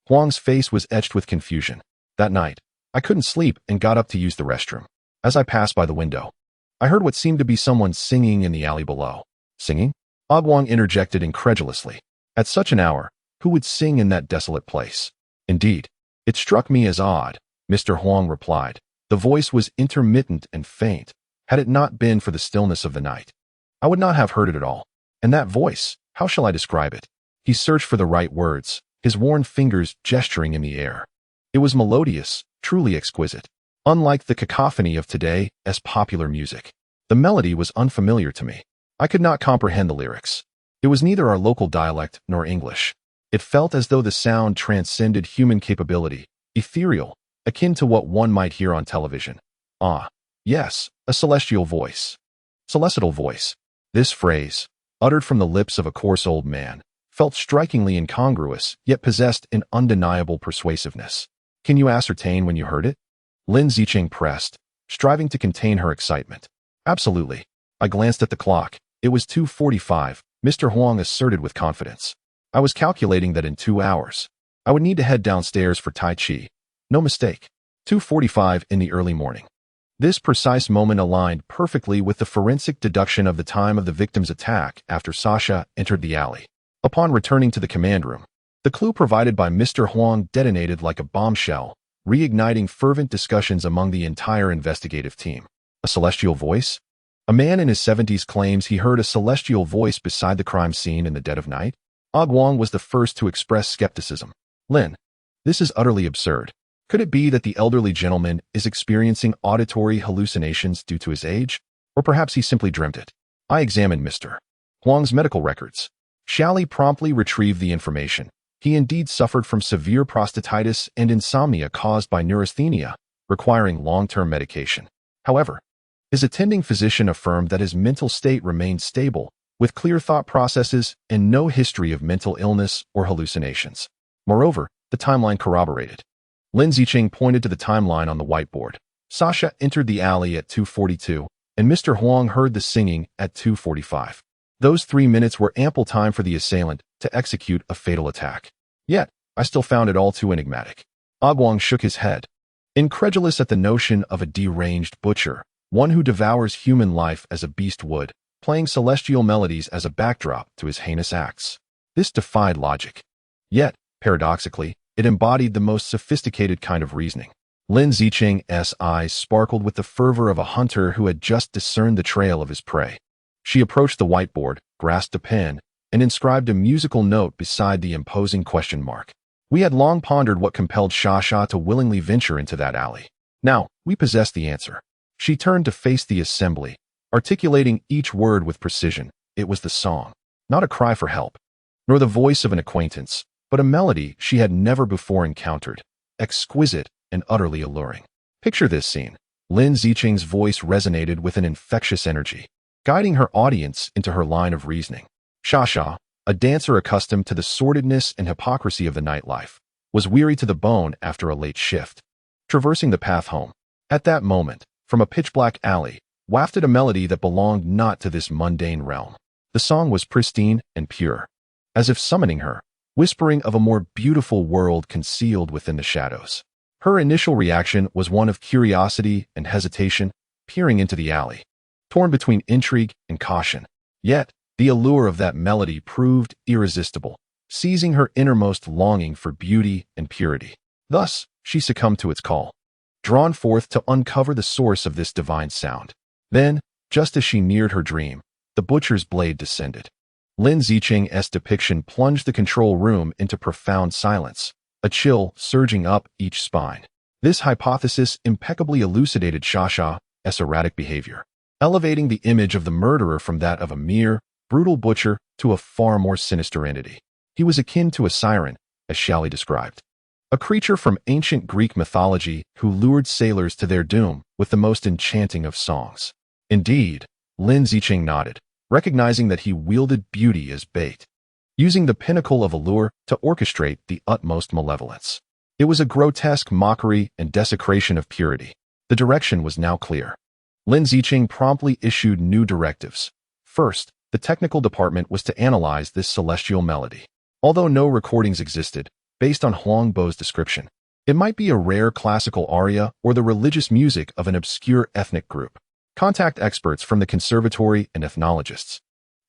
Huang's face was etched with confusion. "That night, I couldn't sleep and got up to use the restroom. As I passed by the window, I heard what seemed to be someone singing in the alley below." "Singing?" Guang interjected incredulously. "At such an hour, who would sing in that desolate place?" "Indeed, it struck me as odd," Mr. Huang replied. The voice was intermittent and faint. "Had it not been for the stillness of the night, I would not have heard it at all. And that voice, how shall I describe it?" He searched for the right words, his worn fingers gesturing in the air. It was melodious, truly exquisite. Unlike the cacophony of today's popular music, the melody was unfamiliar to me. I could not comprehend the lyrics. It was neither our local dialect nor English. It felt as though the sound transcended human capability, ethereal, akin to what one might hear on television. "Ah, yes, a celestial voice. Celestial voice." This phrase, uttered from the lips of a coarse old man, felt strikingly incongruous, yet possessed an undeniable persuasiveness. "Can you ascertain when you heard it?" Lin Zicheng pressed, striving to contain her excitement. "Absolutely." I glanced at the clock. It was 2:45, Mr. Huang asserted with confidence. "I was calculating that in 2 hours, I would need to head downstairs for Tai Chi. No mistake. 2:45 in the early morning." This precise moment aligned perfectly with the forensic deduction of the time of the victim's attack after Sasha entered the alley. Upon returning to the command room, the clue provided by Mr. Huang detonated like a bombshell, reigniting fervent discussions among the entire investigative team. A celestial voice? A man in his 70s claims he heard a celestial voice beside the crime scene in the dead of night? Guang was the first to express skepticism. "Lin, this is utterly absurd. Could it be that the elderly gentleman is experiencing auditory hallucinations due to his age? Or perhaps he simply dreamt it?" I examined Mr. Huang's medical records. Xiao Li promptly retrieved the information. He indeed suffered from severe prostatitis and insomnia caused by neurasthenia, requiring long-term medication. However, his attending physician affirmed that his mental state remained stable, with clear thought processes and no history of mental illness or hallucinations. Moreover, the timeline corroborated. Lin Zicheng pointed to the timeline on the whiteboard. Sasha entered the alley at 2:42, and Mr. Huang heard the singing at 2:45. Those 3 minutes were ample time for the assailant to execute a fatal attack. Yet, I still found it all too enigmatic. Guang shook his head, incredulous at the notion of a deranged butcher, one who devours human life as a beast would, playing celestial melodies as a backdrop to his heinous acts. This defied logic. Yet, paradoxically, it embodied the most sophisticated kind of reasoning. Lin Zicheng's eyes sparkled with the fervor of a hunter who had just discerned the trail of his prey. She approached the whiteboard, grasped a pen, and inscribed a musical note beside the imposing question mark. We had long pondered what compelled Sha to willingly venture into that alley. Now, we possessed the answer. She turned to face the assembly, articulating each word with precision. It was the song, not a cry for help, nor the voice of an acquaintance, but a melody she had never before encountered, exquisite and utterly alluring. Picture this scene. Lin Zicheng's voice resonated with an infectious energy, guiding her audience into her line of reasoning. Sha, a dancer accustomed to the sordidness and hypocrisy of the nightlife, was weary to the bone after a late shift. Traversing the path home, at that moment, from a pitch-black alley, wafted a melody that belonged not to this mundane realm. The song was pristine and pure, as if summoning her, whispering of a more beautiful world concealed within the shadows. Her initial reaction was one of curiosity and hesitation, peering into the alley, torn between intrigue and caution. Yet, the allure of that melody proved irresistible, seizing her innermost longing for beauty and purity. Thus, she succumbed to its call, drawn forth to uncover the source of this divine sound. Then, just as she neared her dream, the butcher's blade descended. Lin Zicheng's depiction plunged the control room into profound silence, a chill surging up each spine. This hypothesis impeccably elucidated Sha erratic behavior, elevating the image of the murderer from that of a mere, brutal butcher to a far more sinister entity. He was akin to a siren, as Shelley described, a creature from ancient Greek mythology who lured sailors to their doom with the most enchanting of songs. Indeed, Lin Zicheng nodded, recognizing that he wielded beauty as bait, using the pinnacle of allure to orchestrate the utmost malevolence. It was a grotesque mockery and desecration of purity. The direction was now clear. Lin Zicheng promptly issued new directives. First, the technical department was to analyze this celestial melody. Although no recordings existed, based on Huang Bo's description, it might be a rare classical aria or the religious music of an obscure ethnic group. Contact experts from the conservatory and ethnologists,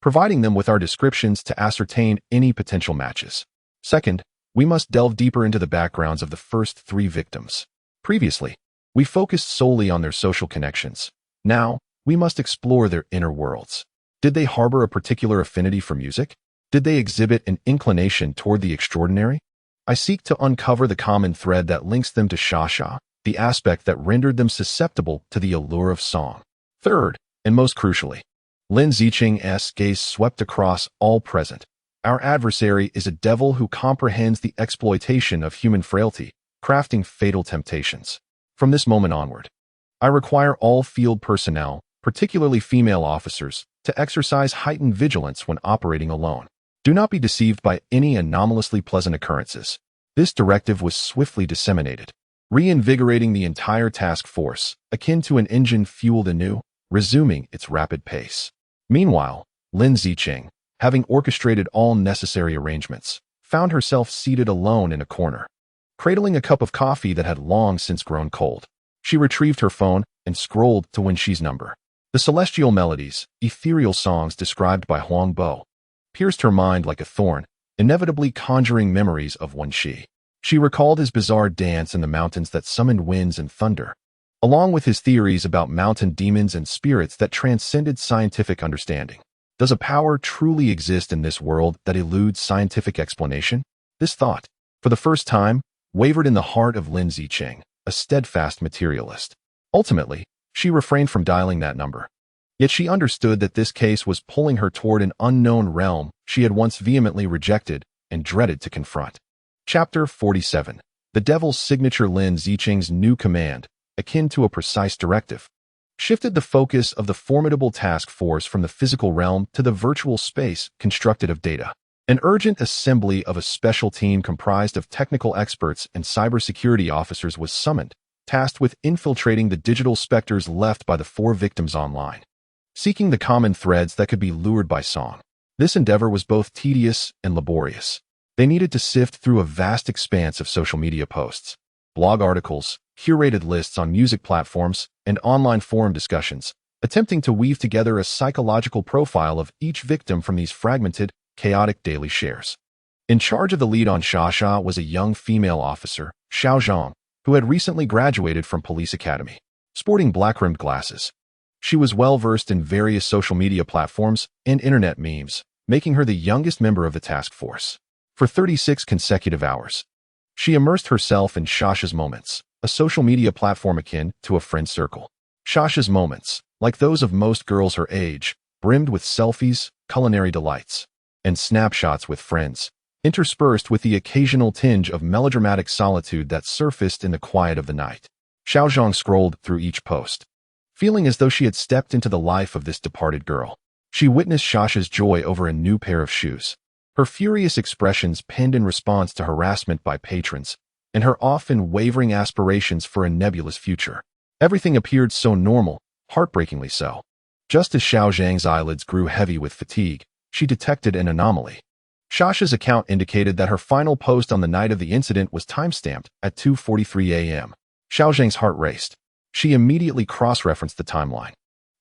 providing them with our descriptions to ascertain any potential matches. Second, we must delve deeper into the backgrounds of the first 3 victims. Previously, we focused solely on their social connections. Now, we must explore their inner worlds. Did they harbor a particular affinity for music? Did they exhibit an inclination toward the extraordinary? I seek to uncover the common thread that links them to Sha, the aspect that rendered them susceptible to the allure of song. Third, and most crucially, Lin Zicheng's gaze swept across all present. Our adversary is a devil who comprehends the exploitation of human frailty, crafting fatal temptations. From this moment onward, I require all field personnel, particularly female officers, to exercise heightened vigilance when operating alone. Do not be deceived by any anomalously pleasant occurrences. This directive was swiftly disseminated, reinvigorating the entire task force, akin to an engine fueled anew, resuming its rapid pace. Meanwhile, Lin Zicheng, having orchestrated all necessary arrangements, found herself seated alone in a corner, cradling a cup of coffee that had long since grown cold. She retrieved her phone and scrolled to Wen Xi's number. The celestial melodies, ethereal songs described by Huang Bo, pierced her mind like a thorn, inevitably conjuring memories of Wen Xi. She recalled his bizarre dance in the mountains that summoned winds and thunder, along with his theories about mountain demons and spirits that transcended scientific understanding. Does a power truly exist in this world that eludes scientific explanation? This thought, for the first time, wavered in the heart of Lin Zicheng, a steadfast materialist. Ultimately, she refrained from dialing that number. Yet she understood that this case was pulling her toward an unknown realm she had once vehemently rejected and dreaded to confront. Chapter 47. The Devil's Signature. Lin Zicheng's new command, akin to a precise directive, shifted the focus of the formidable task force from the physical realm to the virtual space constructed of data. An urgent assembly of a special team comprised of technical experts and cybersecurity officers was summoned, tasked with infiltrating the digital specters left by the 4 victims online, seeking the common threads that could be lured by song. This endeavor was both tedious and laborious. They needed to sift through a vast expanse of social media posts, blog articles, curated lists on music platforms, and online forum discussions, attempting to weave together a psychological profile of each victim from these fragmented, chaotic daily shares. In charge of the lead on Xia was a young female officer, Xiao Zhang, who had recently graduated from police academy. Sporting black-rimmed glasses, she was well-versed in various social media platforms and internet memes, making her the youngest member of the task force. For 36 consecutive hours, she immersed herself in Xia's Moments, a social media platform akin to a friend circle. Xia's Moments, like those of most girls her age, brimmed with selfies, culinary delights, and snapshots with friends, interspersed with the occasional tinge of melodramatic solitude that surfaced in the quiet of the night. Xiao Zhang scrolled through each post, feeling as though she had stepped into the life of this departed girl. She witnessed Xia's joy over a new pair of shoes, her furious expressions penned in response to harassment by patrons, and her often wavering aspirations for a nebulous future. Everything appeared so normal, heartbreakingly so. Just as Xiao Zhang's eyelids grew heavy with fatigue, she detected an anomaly. Xia's account indicated that her final post on the night of the incident was timestamped at 2:43 a.m. Xiao Zhang's heart raced. She immediately cross-referenced the timeline.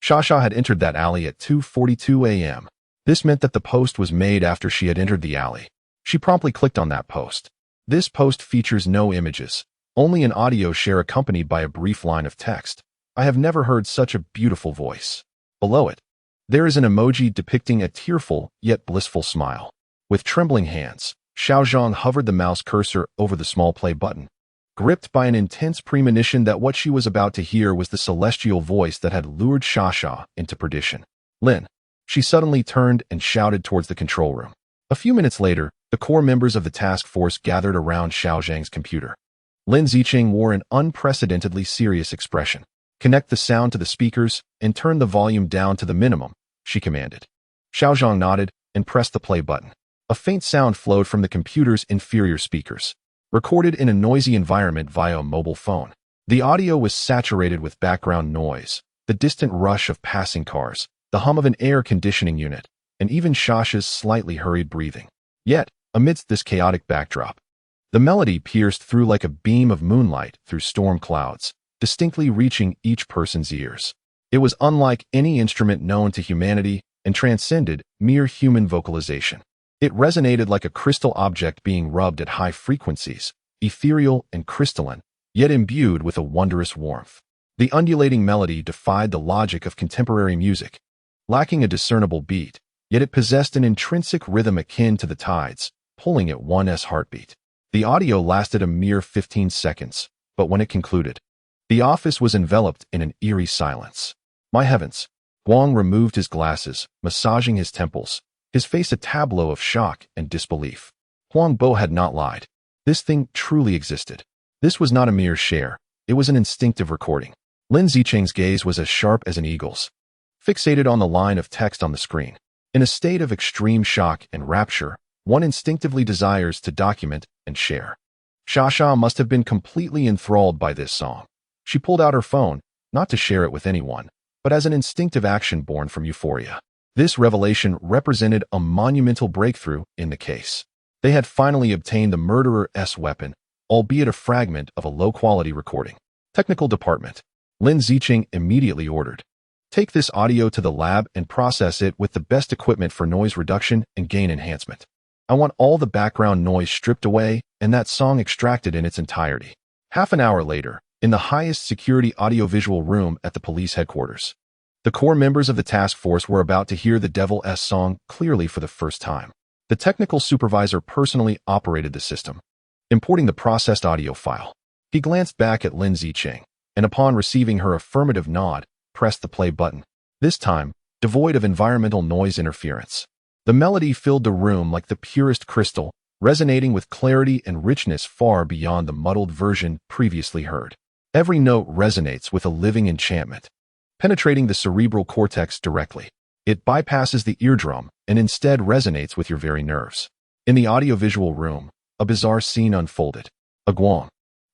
Xia had entered that alley at 2:42 a.m. This meant that the post was made after she had entered the alley. She promptly clicked on that post. This post features no images, only an audio share accompanied by a brief line of text. I have never heard such a beautiful voice. Below it, there is an emoji depicting a tearful yet blissful smile. With trembling hands, Xiao Zhang hovered the mouse cursor over the small play button, gripped by an intense premonition that what she was about to hear was the celestial voice that had lured Xia into perdition. Lin. She suddenly turned and shouted towards the control room. A few minutes later, the core members of the task force gathered around Xiao Zhang's computer. Lin Zicheng wore an unprecedentedly serious expression. Connect the sound to the speakers and turn the volume down to the minimum, she commanded. Xiao Zhang nodded and pressed the play button. A faint sound flowed from the computer's inferior speakers, recorded in a noisy environment via a mobile phone. The audio was saturated with background noise, the distant rush of passing cars, the hum of an air conditioning unit, and even Xia's slightly hurried breathing. Yet, amidst this chaotic backdrop, the melody pierced through like a beam of moonlight through storm clouds, distinctly reaching each person's ears. It was unlike any instrument known to humanity and transcended mere human vocalization. It resonated like a crystal object being rubbed at high frequencies, ethereal and crystalline, yet imbued with a wondrous warmth. The undulating melody defied the logic of contemporary music, lacking a discernible beat, yet it possessed an intrinsic rhythm akin to the tides, pulling at one's heartbeat. The audio lasted a mere 15 seconds, but when it concluded, the office was enveloped in an eerie silence. My heavens! Guang removed his glasses, massaging his temples, his face a tableau of shock and disbelief. Huang Bo had not lied. This thing truly existed. This was not a mere share, it was an instinctive recording. Lin Zicheng's gaze was as sharp as an eagle's, fixated on the line of text on the screen. In a state of extreme shock and rapture, one instinctively desires to document and share. Xia must have been completely enthralled by this song. She pulled out her phone, not to share it with anyone, but as an instinctive action born from euphoria. This revelation represented a monumental breakthrough in the case. They had finally obtained the murderer's weapon, albeit a fragment of a low-quality recording. Technical department. Lin Zicheng immediately ordered, take this audio to the lab and process it with the best equipment for noise reduction and gain enhancement. I want all the background noise stripped away and that song extracted in its entirety. Half an hour later, in the highest security audiovisual room at the police headquarters, the core members of the task force were about to hear the Devil's song clearly for the first time. The technical supervisor personally operated the system, importing the processed audio file. He glanced back at Lin Zicheng, and upon receiving her affirmative nod, pressed the play button. This time, devoid of environmental noise interference. The melody filled the room like the purest crystal, resonating with clarity and richness far beyond the muddled version previously heard. Every note resonates with a living enchantment, penetrating the cerebral cortex directly. It bypasses the eardrum and instead resonates with your very nerves. In the audiovisual room, a bizarre scene unfolded. A Guang,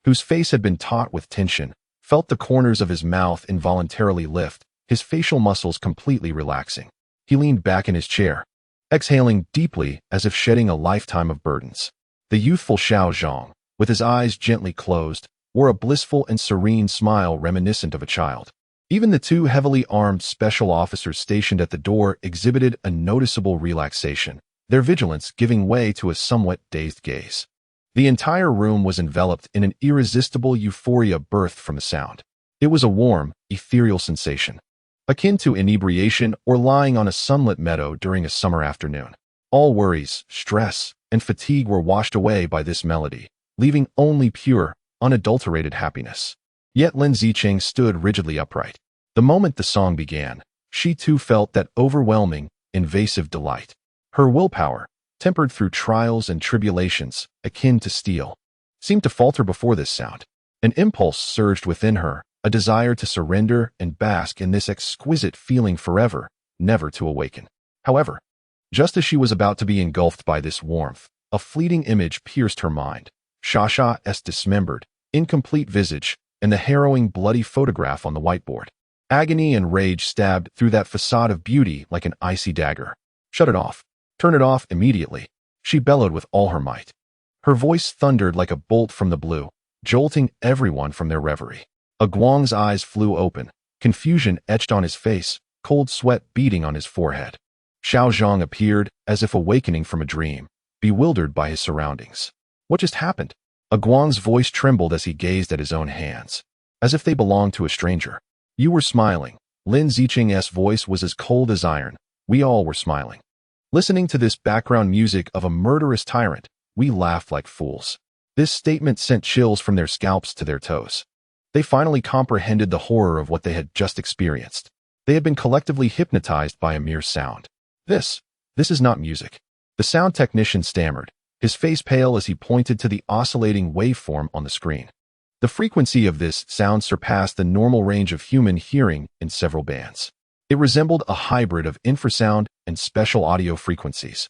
whose face had been taut with tension, felt the corners of his mouth involuntarily lift, his facial muscles completely relaxing. He leaned back in his chair, exhaling deeply as if shedding a lifetime of burdens. The youthful Xiao Zhang, with his eyes gently closed, wore a blissful and serene smile reminiscent of a child. Even the two heavily armed special officers stationed at the door exhibited a noticeable relaxation, their vigilance giving way to a somewhat dazed gaze. The entire room was enveloped in an irresistible euphoria birthed from the sound. It was a warm, ethereal sensation, akin to inebriation or lying on a sunlit meadow during a summer afternoon. All worries, stress, and fatigue were washed away by this melody, leaving only pure, unadulterated happiness. Yet Lin Zicheng stood rigidly upright. The moment the song began, she too felt that overwhelming, invasive delight. Her willpower, tempered through trials and tribulations, akin to steel, seemed to falter before this sound. An impulse surged within her, a desire to surrender and bask in this exquisite feeling forever, never to awaken. However, just as she was about to be engulfed by this warmth, a fleeting image pierced her mind. Shasha's dismembered, incomplete visage, and the harrowing, bloody photograph on the whiteboard. Agony and rage stabbed through that facade of beauty like an icy dagger. Shut it off. Turn it off immediately, she bellowed with all her might. Her voice thundered like a bolt from the blue, jolting everyone from their reverie. A Guang's eyes flew open, confusion etched on his face, cold sweat beading on his forehead. Xiao Zhang appeared as if awakening from a dream, bewildered by his surroundings. What just happened? A Guang's voice trembled as he gazed at his own hands, as if they belonged to a stranger. You were smiling. Lin Zicheng's voice was as cold as iron. We all were smiling. Listening to this background music of a murderous tyrant, we laughed like fools. This statement sent chills from their scalps to their toes. They finally comprehended the horror of what they had just experienced. They had been collectively hypnotized by a mere sound. This is not music. The sound technician stammered, his face pale as he pointed to the oscillating waveform on the screen. The frequency of this sound surpassed the normal range of human hearing in several bands. It resembled a hybrid of infrasound and special audio frequencies,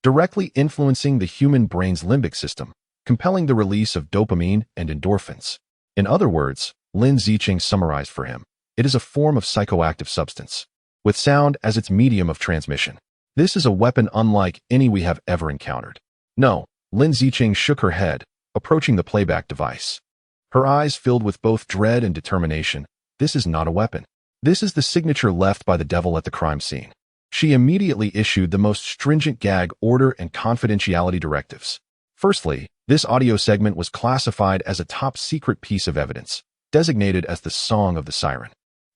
directly influencing the human brain's limbic system, compelling the release of dopamine and endorphins. In other words, Lin Zicheng summarized for him, it is a form of psychoactive substance, with sound as its medium of transmission. This is a weapon unlike any we have ever encountered. No, Lin Zicheng shook her head, approaching the playback device. Her eyes filled with both dread and determination. This is not a weapon. This is the signature left by the devil at the crime scene. She immediately issued the most stringent gag order and confidentiality directives. Firstly, this audio segment was classified as a top-secret piece of evidence, designated as the Song of the Siren.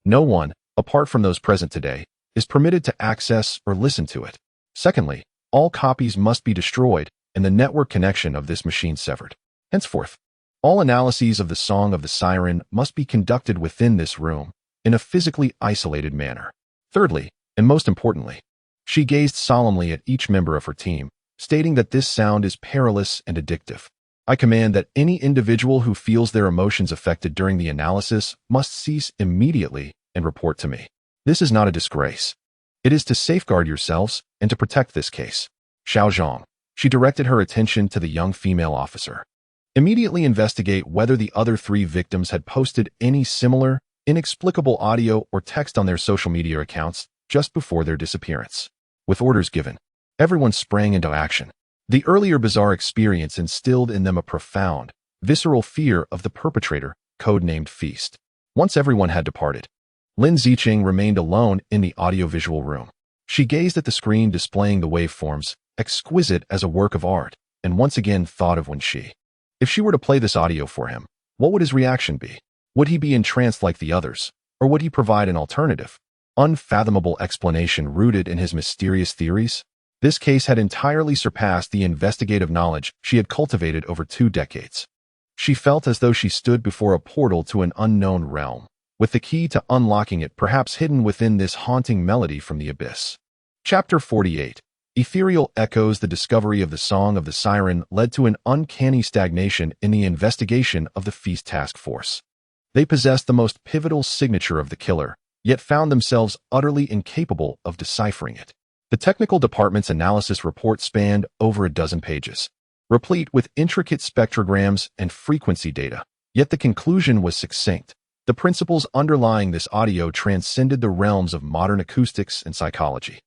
No one, apart from those present today, is permitted to access or listen to it. Secondly, all copies must be destroyed and the network connection of this machine severed. Henceforth, all analyses of the Song of the Siren must be conducted within this room, in a physically isolated manner. Thirdly, and most importantly, she gazed solemnly at each member of her team, stating that this sound is perilous and addictive. I command that any individual who feels their emotions affected during the analysis must cease immediately and report to me. This is not a disgrace. It is to safeguard yourselves and to protect this case. Xiao Zhang, she directed her attention to the young female officer. Immediately investigate whether the other 3 victims had posted any similar, inexplicable audio or text on their social media accounts just before their disappearance. With orders given, everyone sprang into action. The earlier bizarre experience instilled in them a profound, visceral fear of the perpetrator, codenamed Feast. Once everyone had departed, Lin Zicheng remained alone in the audiovisual room. She gazed at the screen displaying the waveforms, exquisite as a work of art, and once again thought of Wen Xi. If she were to play this audio for him, what would his reaction be? Would he be entranced like the others, or would he provide an alternative, unfathomable explanation rooted in his mysterious theories? This case had entirely surpassed the investigative knowledge she had cultivated over 2 decades. She felt as though she stood before a portal to an unknown realm, with the key to unlocking it perhaps hidden within this haunting melody from the abyss. Chapter 48. Ethereal echoes. The discovery of the Song of the Siren led to an uncanny stagnation in the investigation of the Feast Task Force. They possessed the most pivotal signature of the killer, yet found themselves utterly incapable of deciphering it. The technical department's analysis report spanned over a dozen pages, replete with intricate spectrograms and frequency data. Yet the conclusion was succinct. The principles underlying this audio transcended the realms of modern acoustics and psychology.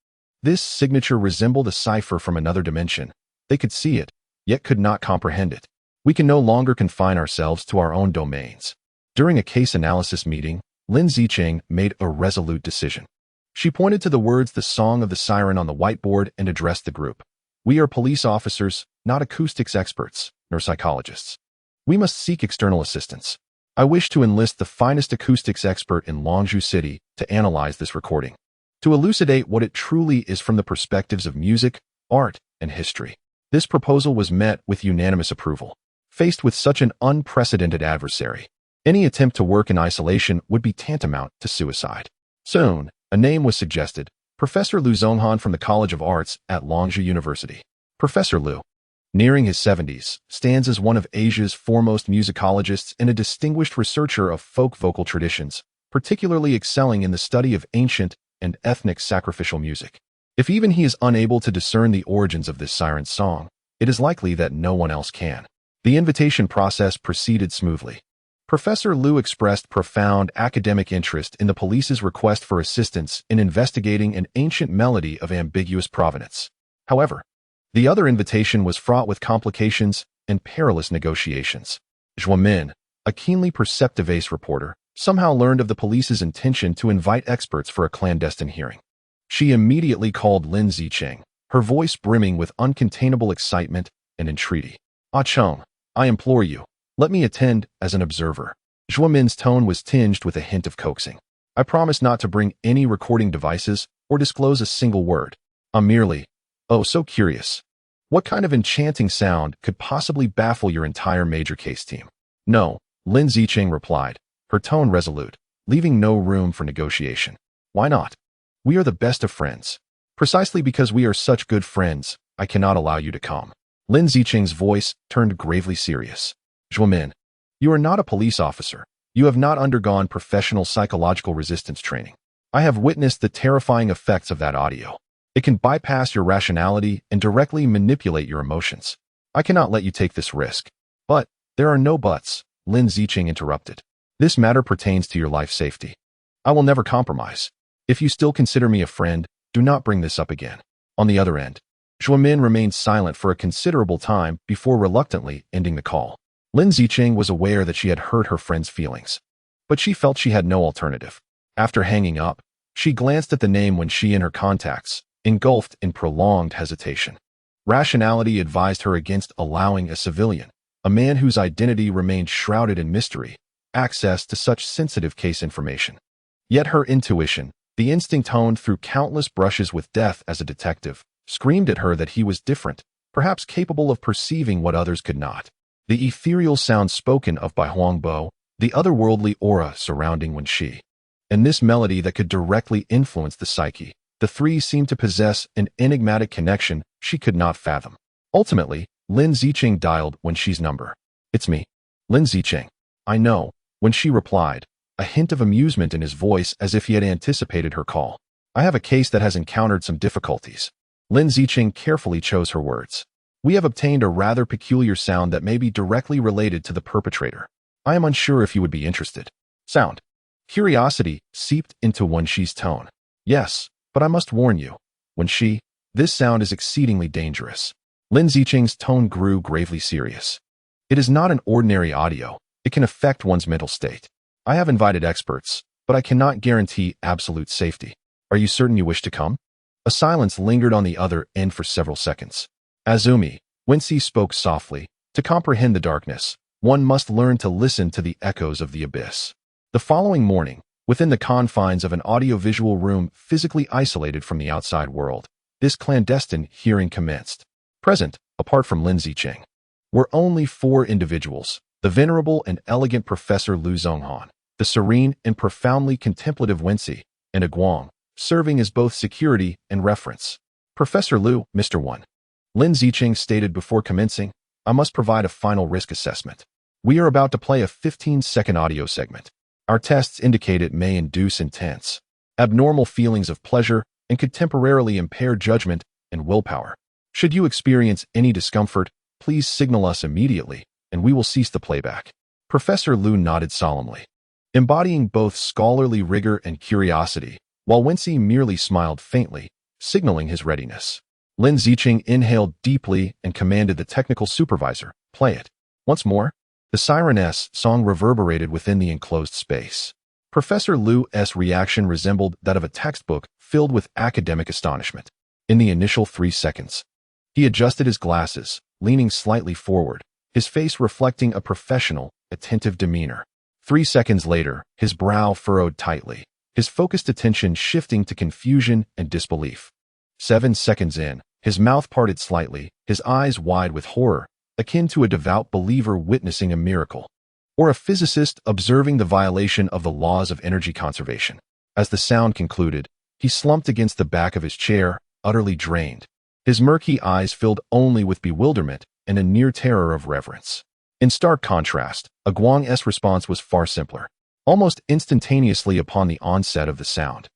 This signature resembled a cipher from another dimension. They could see it, yet could not comprehend it. We can no longer confine ourselves to our own domains. During a case analysis meeting, Lin Zicheng made a resolute decision. She pointed to the words "The Song of the Siren" on the whiteboard and addressed the group. We are police officers, not acoustics experts, nor psychologists. We must seek external assistance. I wish to enlist the finest acoustics expert in Longzhou City to analyze this recording, to elucidate what it truly is from the perspectives of music, art, and history. This proposal was met with unanimous approval. Faced with such an unprecedented adversary, any attempt to work in isolation would be tantamount to suicide. Soon, a name was suggested: Professor Liu Zhonghan from the College of Arts at Longzhou University. Professor Liu, nearing his 70s, stands as one of Asia's foremost musicologists and a distinguished researcher of folk vocal traditions, particularly excelling in the study of ancient and ethnic sacrificial music. If even he is unable to discern the origins of this siren song, it is likely that no one else can. The invitation process proceeded smoothly. Professor Liu expressed profound academic interest in the police's request for assistance in investigating an ancient melody of ambiguous provenance. However, the other invitation was fraught with complications and perilous negotiations. Zhuo Min, a keenly perceptive ace reporter, somehow learned of the police's intention to invite experts for a clandestine hearing. She immediately called Lin Zicheng, her voice brimming with uncontainable excitement and entreaty. "Ah Cheng, I implore you, let me attend as an observer." Zhuo Min's tone was tinged with a hint of coaxing. "I promise not to bring any recording devices or disclose a single word. I'm merely, oh so curious. What kind of enchanting sound could possibly baffle your entire major case team?" "No," Lin Zicheng replied, her tone resolute, leaving no room for negotiation. "Why not? We are the best of friends. Precisely because we are such good friends, I cannot allow you to come." Lin Zicheng's voice turned gravely serious. "Zhuo Min, you are not a police officer. You have not undergone professional psychological resistance training. I have witnessed the terrifying effects of that audio. It can bypass your rationality and directly manipulate your emotions. I cannot let you take this risk." "But there are no buts," Lin Zicheng interrupted. "This matter pertains to your life safety. I will never compromise. If you still consider me a friend, do not bring this up again." On the other end, Zhuo Min remained silent for a considerable time before reluctantly ending the call. Lin Zicheng was aware that she had hurt her friend's feelings, but she felt she had no alternative. After hanging up, she glanced at the name Wen Xi in her contacts, engulfed in prolonged hesitation. Rationality advised her against allowing a civilian, a man whose identity remained shrouded in mystery, access to such sensitive case information. Yet her intuition, the instinct honed through countless brushes with death as a detective, screamed at her that he was different, perhaps capable of perceiving what others could not. The ethereal sound spoken of by Huang Bo, the otherworldly aura surrounding Wen Xi, and this melody that could directly influence the psyche. The three seemed to possess an enigmatic connection she could not fathom. Ultimately, Lin Zicheng dialed Wen Xi's number. "It's me, Lin Zicheng." "I know," Wen Xi replied, a hint of amusement in his voice as if he had anticipated her call. "I have a case that has encountered some difficulties." Lin Zicheng carefully chose her words. "We have obtained a rather peculiar sound that may be directly related to the perpetrator. I am unsure if you would be interested." Sound. Curiosity seeped into Wen Xi's tone. "Yes, but I must warn you, Wen Xi, this sound is exceedingly dangerous." Lin Zicheng's tone grew gravely serious. "It is not an ordinary audio. It can affect one's mental state. I have invited experts, but I cannot guarantee absolute safety. Are you certain you wish to come?" A silence lingered on the other end for several seconds. "Azumi," Wen Xi spoke softly, "to comprehend the darkness, one must learn to listen to the echoes of the abyss." The following morning, within the confines of an audiovisual room physically isolated from the outside world, this clandestine hearing commenced. Present, apart from Lin Zicheng, were only 4 individuals: the venerable and elegant Professor Liu Zhonghan, the serene and profoundly contemplative Wen Xi, and a Guang, serving as both security and reference. "Professor Liu, Mr. 1. Lin Zicheng stated before commencing, I must provide a final risk assessment. We are about to play a 15-second audio segment. Our tests indicate it may induce intense, abnormal feelings of pleasure and could temporarily impair judgment and willpower. Should you experience any discomfort, please signal us immediately, and we will cease the playback. Professor Lu nodded solemnly, embodying both scholarly rigor and curiosity, while Wen Xi merely smiled faintly, signaling his readiness. Lin Zicheng inhaled deeply and commanded the technical supervisor, "Play it." Once more, the siren's song reverberated within the enclosed space. Professor Lu's reaction resembled that of a textbook filled with academic astonishment. In the initial 3 seconds, he adjusted his glasses, leaning slightly forward, his face reflecting a professional, attentive demeanor. 3 seconds later, his brow furrowed tightly, his focused attention shifting to confusion and disbelief. 7 seconds in, his mouth parted slightly, his eyes wide with horror, akin to a devout believer witnessing a miracle, or a physicist observing the violation of the laws of energy conservation. As the sound concluded, he slumped against the back of his chair, utterly drained, his murky eyes filled only with bewilderment and a near terror of reverence. In stark contrast, Guang's response was far simpler. Almost instantaneously upon the onset of the sound,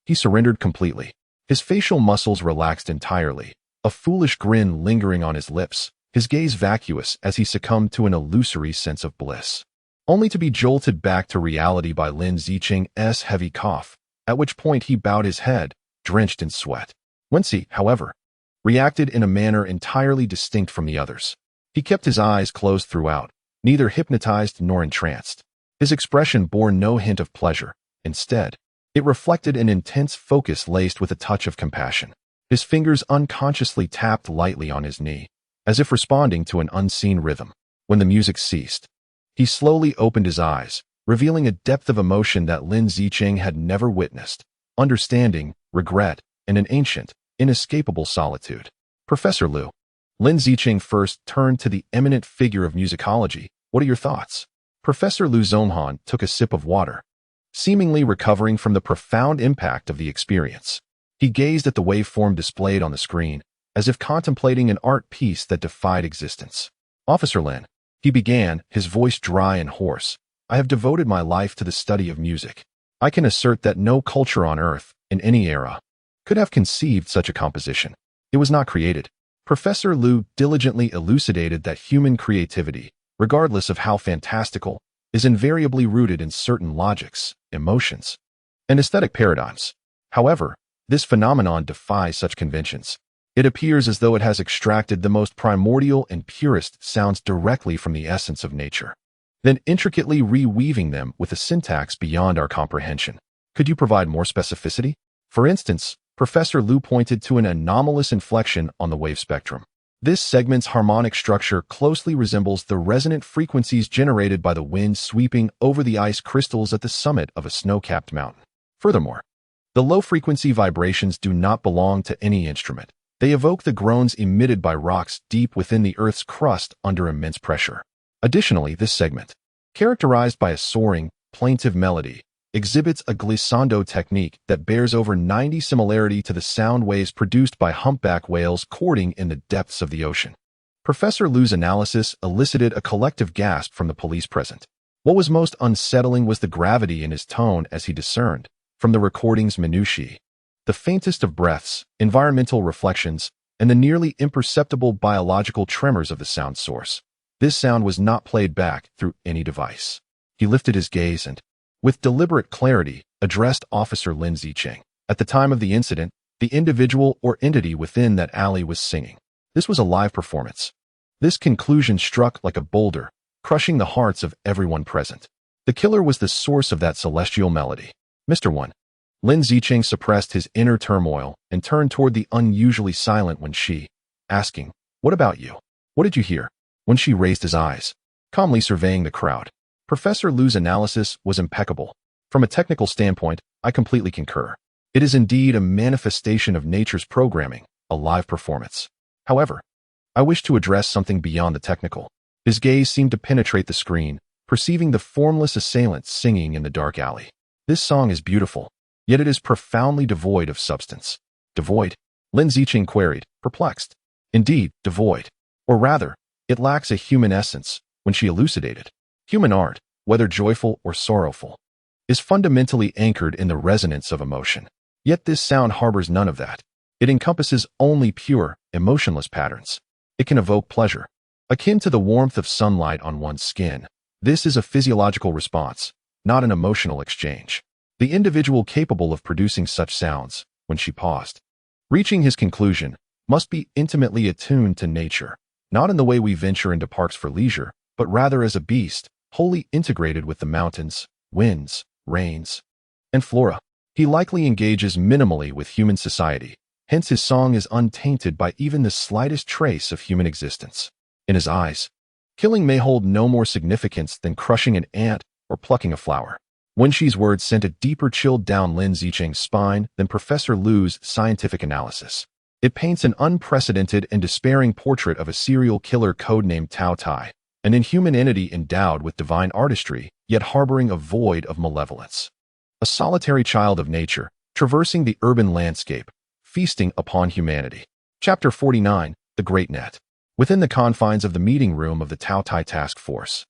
he surrendered completely. His facial muscles relaxed entirely, a foolish grin lingering on his lips, his gaze vacuous as he succumbed to an illusory sense of bliss, only to be jolted back to reality by Lin Zicheng's heavy cough, at which point he bowed his head, drenched in sweat. Wen Xi, however, reacted in a manner entirely distinct from the others. He kept his eyes closed throughout, neither hypnotized nor entranced. His expression bore no hint of pleasure. Instead, it reflected an intense focus laced with a touch of compassion. His fingers unconsciously tapped lightly on his knee, as if responding to an unseen rhythm. When the music ceased, he slowly opened his eyes, revealing a depth of emotion that Lin Zicheng had never witnessed: understanding, regret, and an ancient, inescapable solitude. "Professor Lu." Lin Zicheng first turned to the eminent figure of musicology. "What are your thoughts?" Professor Lu Zhonghan took a sip of water, seemingly recovering from the profound impact of the experience. He gazed at the waveform displayed on the screen, as if contemplating an art piece that defied existence. "Officer Lin," he began, his voice dry and hoarse, "I have devoted my life to the study of music. I can assert that no culture on Earth, in any era, could have conceived such a composition. It was not created." Professor Lu diligently elucidated that human creativity, regardless of how fantastical, is invariably rooted in certain logics, emotions, and aesthetic paradigms. However, this phenomenon defies such conventions. It appears as though it has extracted the most primordial and purest sounds directly from the essence of nature, then intricately reweaving them with a syntax beyond our comprehension. Could you provide more specificity? For instance, Professor Lu pointed to an anomalous inflection on the wave spectrum. This segment's harmonic structure closely resembles the resonant frequencies generated by the wind sweeping over the ice crystals at the summit of a snow-capped mountain. Furthermore, the low-frequency vibrations do not belong to any instrument. They evoke the groans emitted by rocks deep within the Earth's crust under immense pressure. Additionally, this segment, characterized by a soaring, plaintive melody, exhibits a glissando technique that bears over 90 similarity to the sound waves produced by humpback whales courting in the depths of the ocean. Professor Lu's analysis elicited a collective gasp from the police present. What was most unsettling was the gravity in his tone as he discerned, from the recording's minutiae, the faintest of breaths, environmental reflections, and the nearly imperceptible biological tremors of the sound source. This sound was not played back through any device. He lifted his gaze and, with deliberate clarity, addressed Officer Lin Zicheng. At the time of the incident, the individual or entity within that alley was singing. This was a live performance. This conclusion struck like a boulder, crushing the hearts of everyone present. The killer was the source of that celestial melody. "Mr. Wen." Lin Zicheng suppressed his inner turmoil and turned toward the unusually silent Wen Xi, asking, "What about you? What did you hear?" Wen Xi raised his eyes, calmly surveying the crowd. Professor Lu's analysis was impeccable. "From a technical standpoint, I completely concur. It is indeed a manifestation of nature's programming, a live performance. However, I wish to address something beyond the technical." His gaze seemed to penetrate the screen, perceiving the formless assailant singing in the dark alley. "This song is beautiful, yet it is profoundly devoid of substance." "Devoid?" Lin Zicheng queried, perplexed. "Indeed, devoid. Or rather, it lacks a human essence," when she elucidated. Human art, whether joyful or sorrowful, is fundamentally anchored in the resonance of emotion. Yet this sound harbors none of that. It encompasses only pure, emotionless patterns. It can evoke pleasure, akin to the warmth of sunlight on one's skin. This is a physiological response, not an emotional exchange. The individual capable of producing such sounds, when she paused, reaching his conclusion, must be intimately attuned to nature, not in the way we venture into parks for leisure, but rather as a beast, wholly integrated with the mountains, winds, rains, and flora. He likely engages minimally with human society, hence his song is untainted by even the slightest trace of human existence. In his eyes, killing may hold no more significance than crushing an ant or plucking a flower. Wen Xi's words sent a deeper chill down Lin Zicheng's spine than Professor Lu's scientific analysis. It paints an unprecedented and despairing portrait of a serial killer codenamed Tao Tai, an inhuman entity endowed with divine artistry, yet harboring a void of malevolence. A solitary child of nature, traversing the urban landscape, feasting upon humanity. Chapter 49, The Great Net. Within the confines of the meeting room of the Tao Tai Task Force,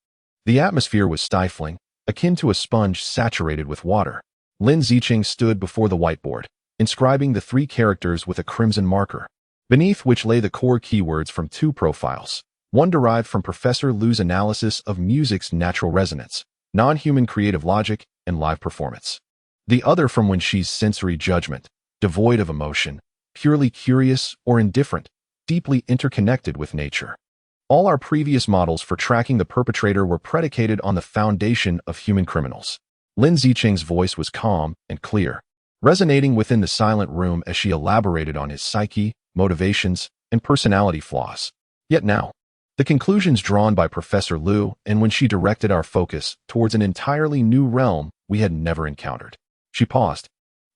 the atmosphere was stifling, akin to a sponge saturated with water. Lin Zicheng stood before the whiteboard, inscribing the 3 characters with a crimson marker, beneath which lay the core keywords from 2 profiles, one derived from Professor Lu's analysis of music's natural resonance, non-human creative logic, and live performance. The other from Wen Xi's sensory judgment, devoid of emotion, purely curious or indifferent, deeply interconnected with nature. All our previous models for tracking the perpetrator were predicated on the foundation of human criminals. Lin Zicheng's voice was calm and clear, resonating within the silent room as she elaborated on his psyche, motivations, and personality flaws. Yet now, the conclusions drawn by Professor Lu and when she directed our focus towards an entirely new realm we had never encountered. She paused,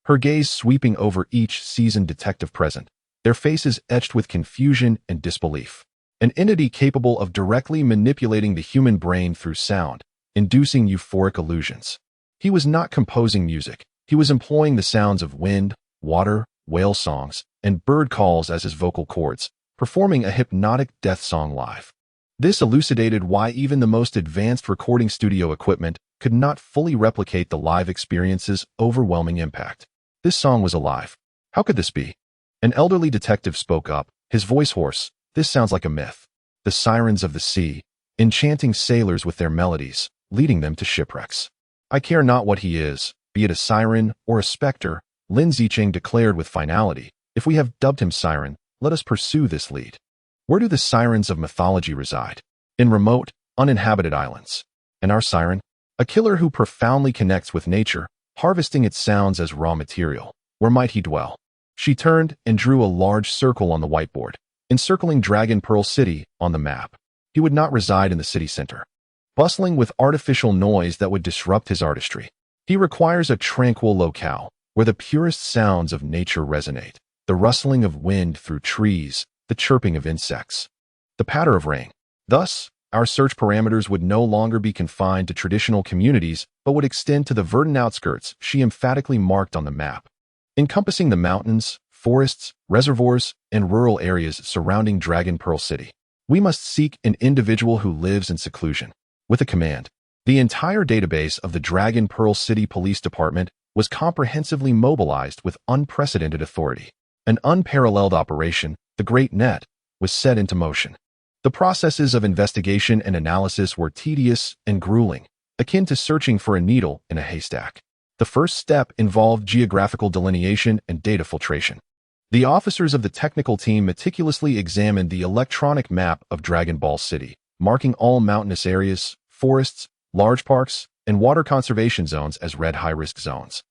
her gaze sweeping over each seasoned detective present, their faces etched with confusion and disbelief. An entity capable of directly manipulating the human brain through sound, inducing euphoric illusions. He was not composing music. He was employing the sounds of wind, water, whale songs, and bird calls as his vocal cords, performing a hypnotic death song live. This elucidated why even the most advanced recording studio equipment could not fully replicate the live experience's overwhelming impact. This song was alive. How could this be? An elderly detective spoke up, his voice hoarse. This sounds like a myth. The sirens of the sea, enchanting sailors with their melodies, leading them to shipwrecks. I care not what he is, be it a siren or a specter, Lin Zicheng declared with finality. If we have dubbed him siren, let us pursue this lead. Where do the sirens of mythology reside? In remote, uninhabited islands. And our siren? A killer who profoundly connects with nature, harvesting its sounds as raw material. Where might he dwell? She turned and drew a large circle on the whiteboard, encircling Dragon Pearl City on the map. He would not reside in the city center, bustling with artificial noise that would disrupt his artistry. He requires a tranquil locale, where the purest sounds of nature resonate, the rustling of wind through trees, the chirping of insects, the patter of rain. Thus, our search parameters would no longer be confined to traditional communities, but would extend to the verdant outskirts she emphatically marked on the map, encompassing the mountains, forests, reservoirs, and rural areas surrounding Dragon Pearl City. We must seek an individual who lives in seclusion. With a command, the entire database of the Dragon Pearl City Police Department was comprehensively mobilized with unprecedented authority. An unparalleled operation, the Great Net, was set into motion. The processes of investigation and analysis were tedious and grueling, akin to searching for a needle in a haystack. The first step involved geographical delineation and data filtration. The officers of the technical team meticulously examined the electronic map of Dragon Ball City, marking all mountainous areas, forests, large parks, and water conservation zones as red high-risk zones,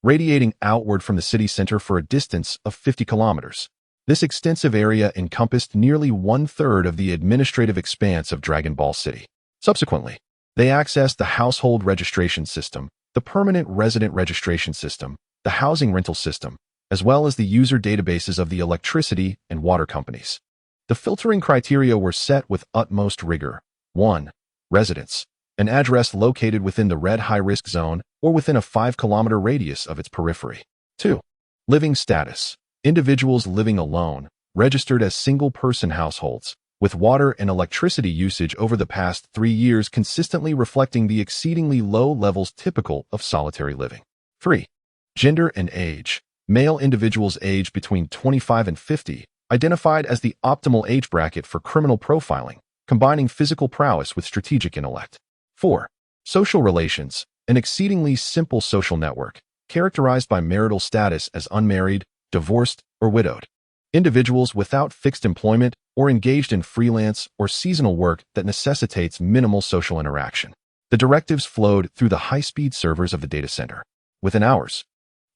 radiating outward from the city center for a distance of 50 kilometers. This extensive area encompassed nearly one-third of the administrative expanse of Dragon Ball City. Subsequently, they accessed the household registration system, the permanent resident registration system, the housing rental system, as well as the user databases of the electricity and water companies. The filtering criteria were set with utmost rigor. 1. Residence. An address located within the red high-risk zone or within a 5-kilometer radius of its periphery. 2. Living status. Individuals living alone, registered as single-person households, with water and electricity usage over the past 3 years consistently reflecting the exceedingly low levels typical of solitary living. 3. Gender and age. Male individuals aged between 25 and 50, identified as the optimal age bracket for criminal profiling, combining physical prowess with strategic intellect. 4. Social relations. An exceedingly simple social network, characterized by marital status as unmarried, divorced, or widowed. Individuals without fixed employment or engaged in freelance or seasonal work that necessitates minimal social interaction. The directives flowed through the high-speed servers of the data center. Within hours,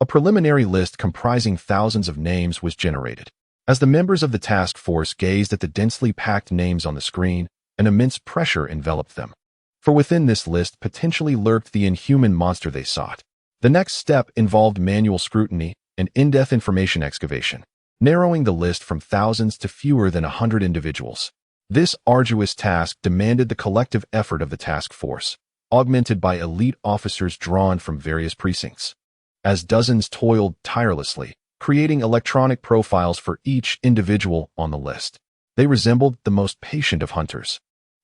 a preliminary list comprising thousands of names was generated. As the members of the task force gazed at the densely packed names on the screen, an immense pressure enveloped them. For within this list potentially lurked the inhuman monster they sought. The next step involved manual scrutiny and in-depth information excavation, narrowing the list from thousands to fewer than 100 individuals. This arduous task demanded the collective effort of the task force, augmented by elite officers drawn from various precincts. As dozens toiled tirelessly, creating electronic profiles for each individual on the list, they resembled the most patient of hunters,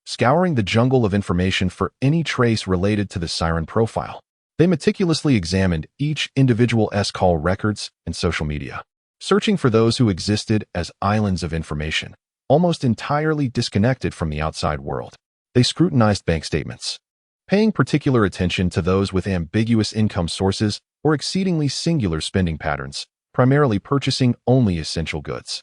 scouring the jungle of information for any trace related to the siren profile. They meticulously examined each individual's call records and social media, searching for those who existed as islands of information, almost entirely disconnected from the outside world. They scrutinized bank statements, paying particular attention to those with ambiguous income sources or exceedingly singular spending patterns, primarily purchasing only essential goods.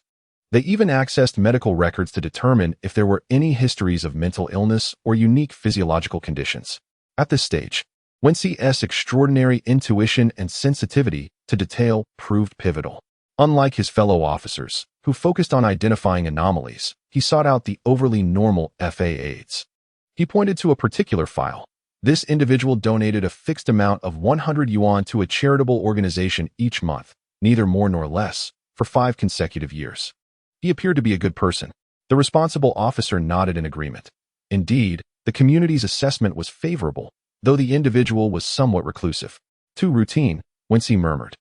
They even accessed medical records to determine if there were any histories of mental illness or unique physiological conditions. At this stage, Wen Xi's extraordinary intuition and sensitivity to detail proved pivotal. Unlike his fellow officers, who focused on identifying anomalies, he sought out the overly normal FA-aids. He pointed to a particular file. This individual donated a fixed amount of 100 yuan to a charitable organization each month, neither more nor less, for 5 consecutive years. He appeared to be a good person. The responsible officer nodded in agreement. Indeed, the community's assessment was favorable, though the individual was somewhat reclusive. Too routine, Wen Xi murmured,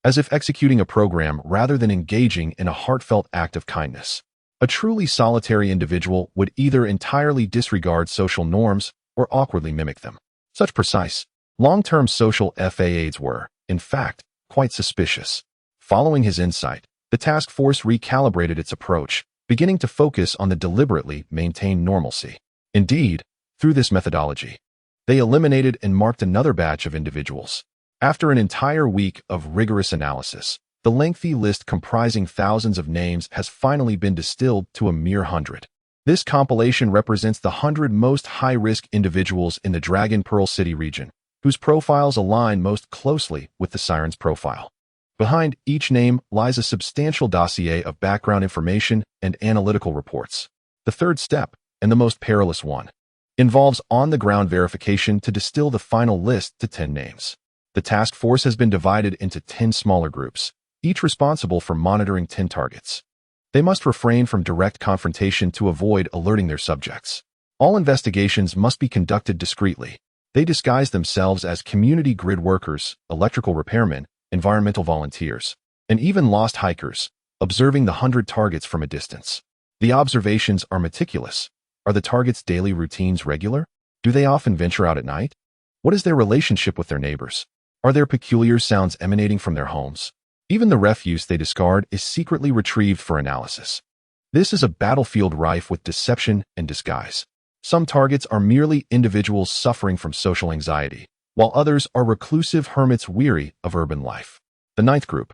as if executing a program rather than engaging in a heartfelt act of kindness. A truly solitary individual would either entirely disregard social norms or awkwardly mimic them. Such precise, long-term social FA-aids were, in fact, quite suspicious. Following his insight, the task force recalibrated its approach, beginning to focus on the deliberately maintained normalcy. Indeed, through this methodology, they eliminated and marked another batch of individuals. After an entire week of rigorous analysis, the lengthy list comprising thousands of names has finally been distilled to a mere 100. This compilation represents the 100 most high-risk individuals in the Dragon Pearl City region, whose profiles align most closely with the siren's profile. Behind each name lies a substantial dossier of background information and analytical reports. The third step, and the most perilous one, involves on-the-ground verification to distill the final list to 10 names. The task force has been divided into 10 smaller groups, each responsible for monitoring 10 targets. They must refrain from direct confrontation to avoid alerting their subjects. All investigations must be conducted discreetly. They disguise themselves as community grid workers, electrical repairmen, environmental volunteers, and even lost hikers, observing the 100 targets from a distance. The observations are meticulous. Are the targets' daily routines regular? Do they often venture out at night? What is their relationship with their neighbors? Are there peculiar sounds emanating from their homes? Even the refuse they discard is secretly retrieved for analysis. This is a battlefield rife with deception and disguise. Some targets are merely individuals suffering from social anxiety, while others are reclusive hermits weary of urban life. The ninth group,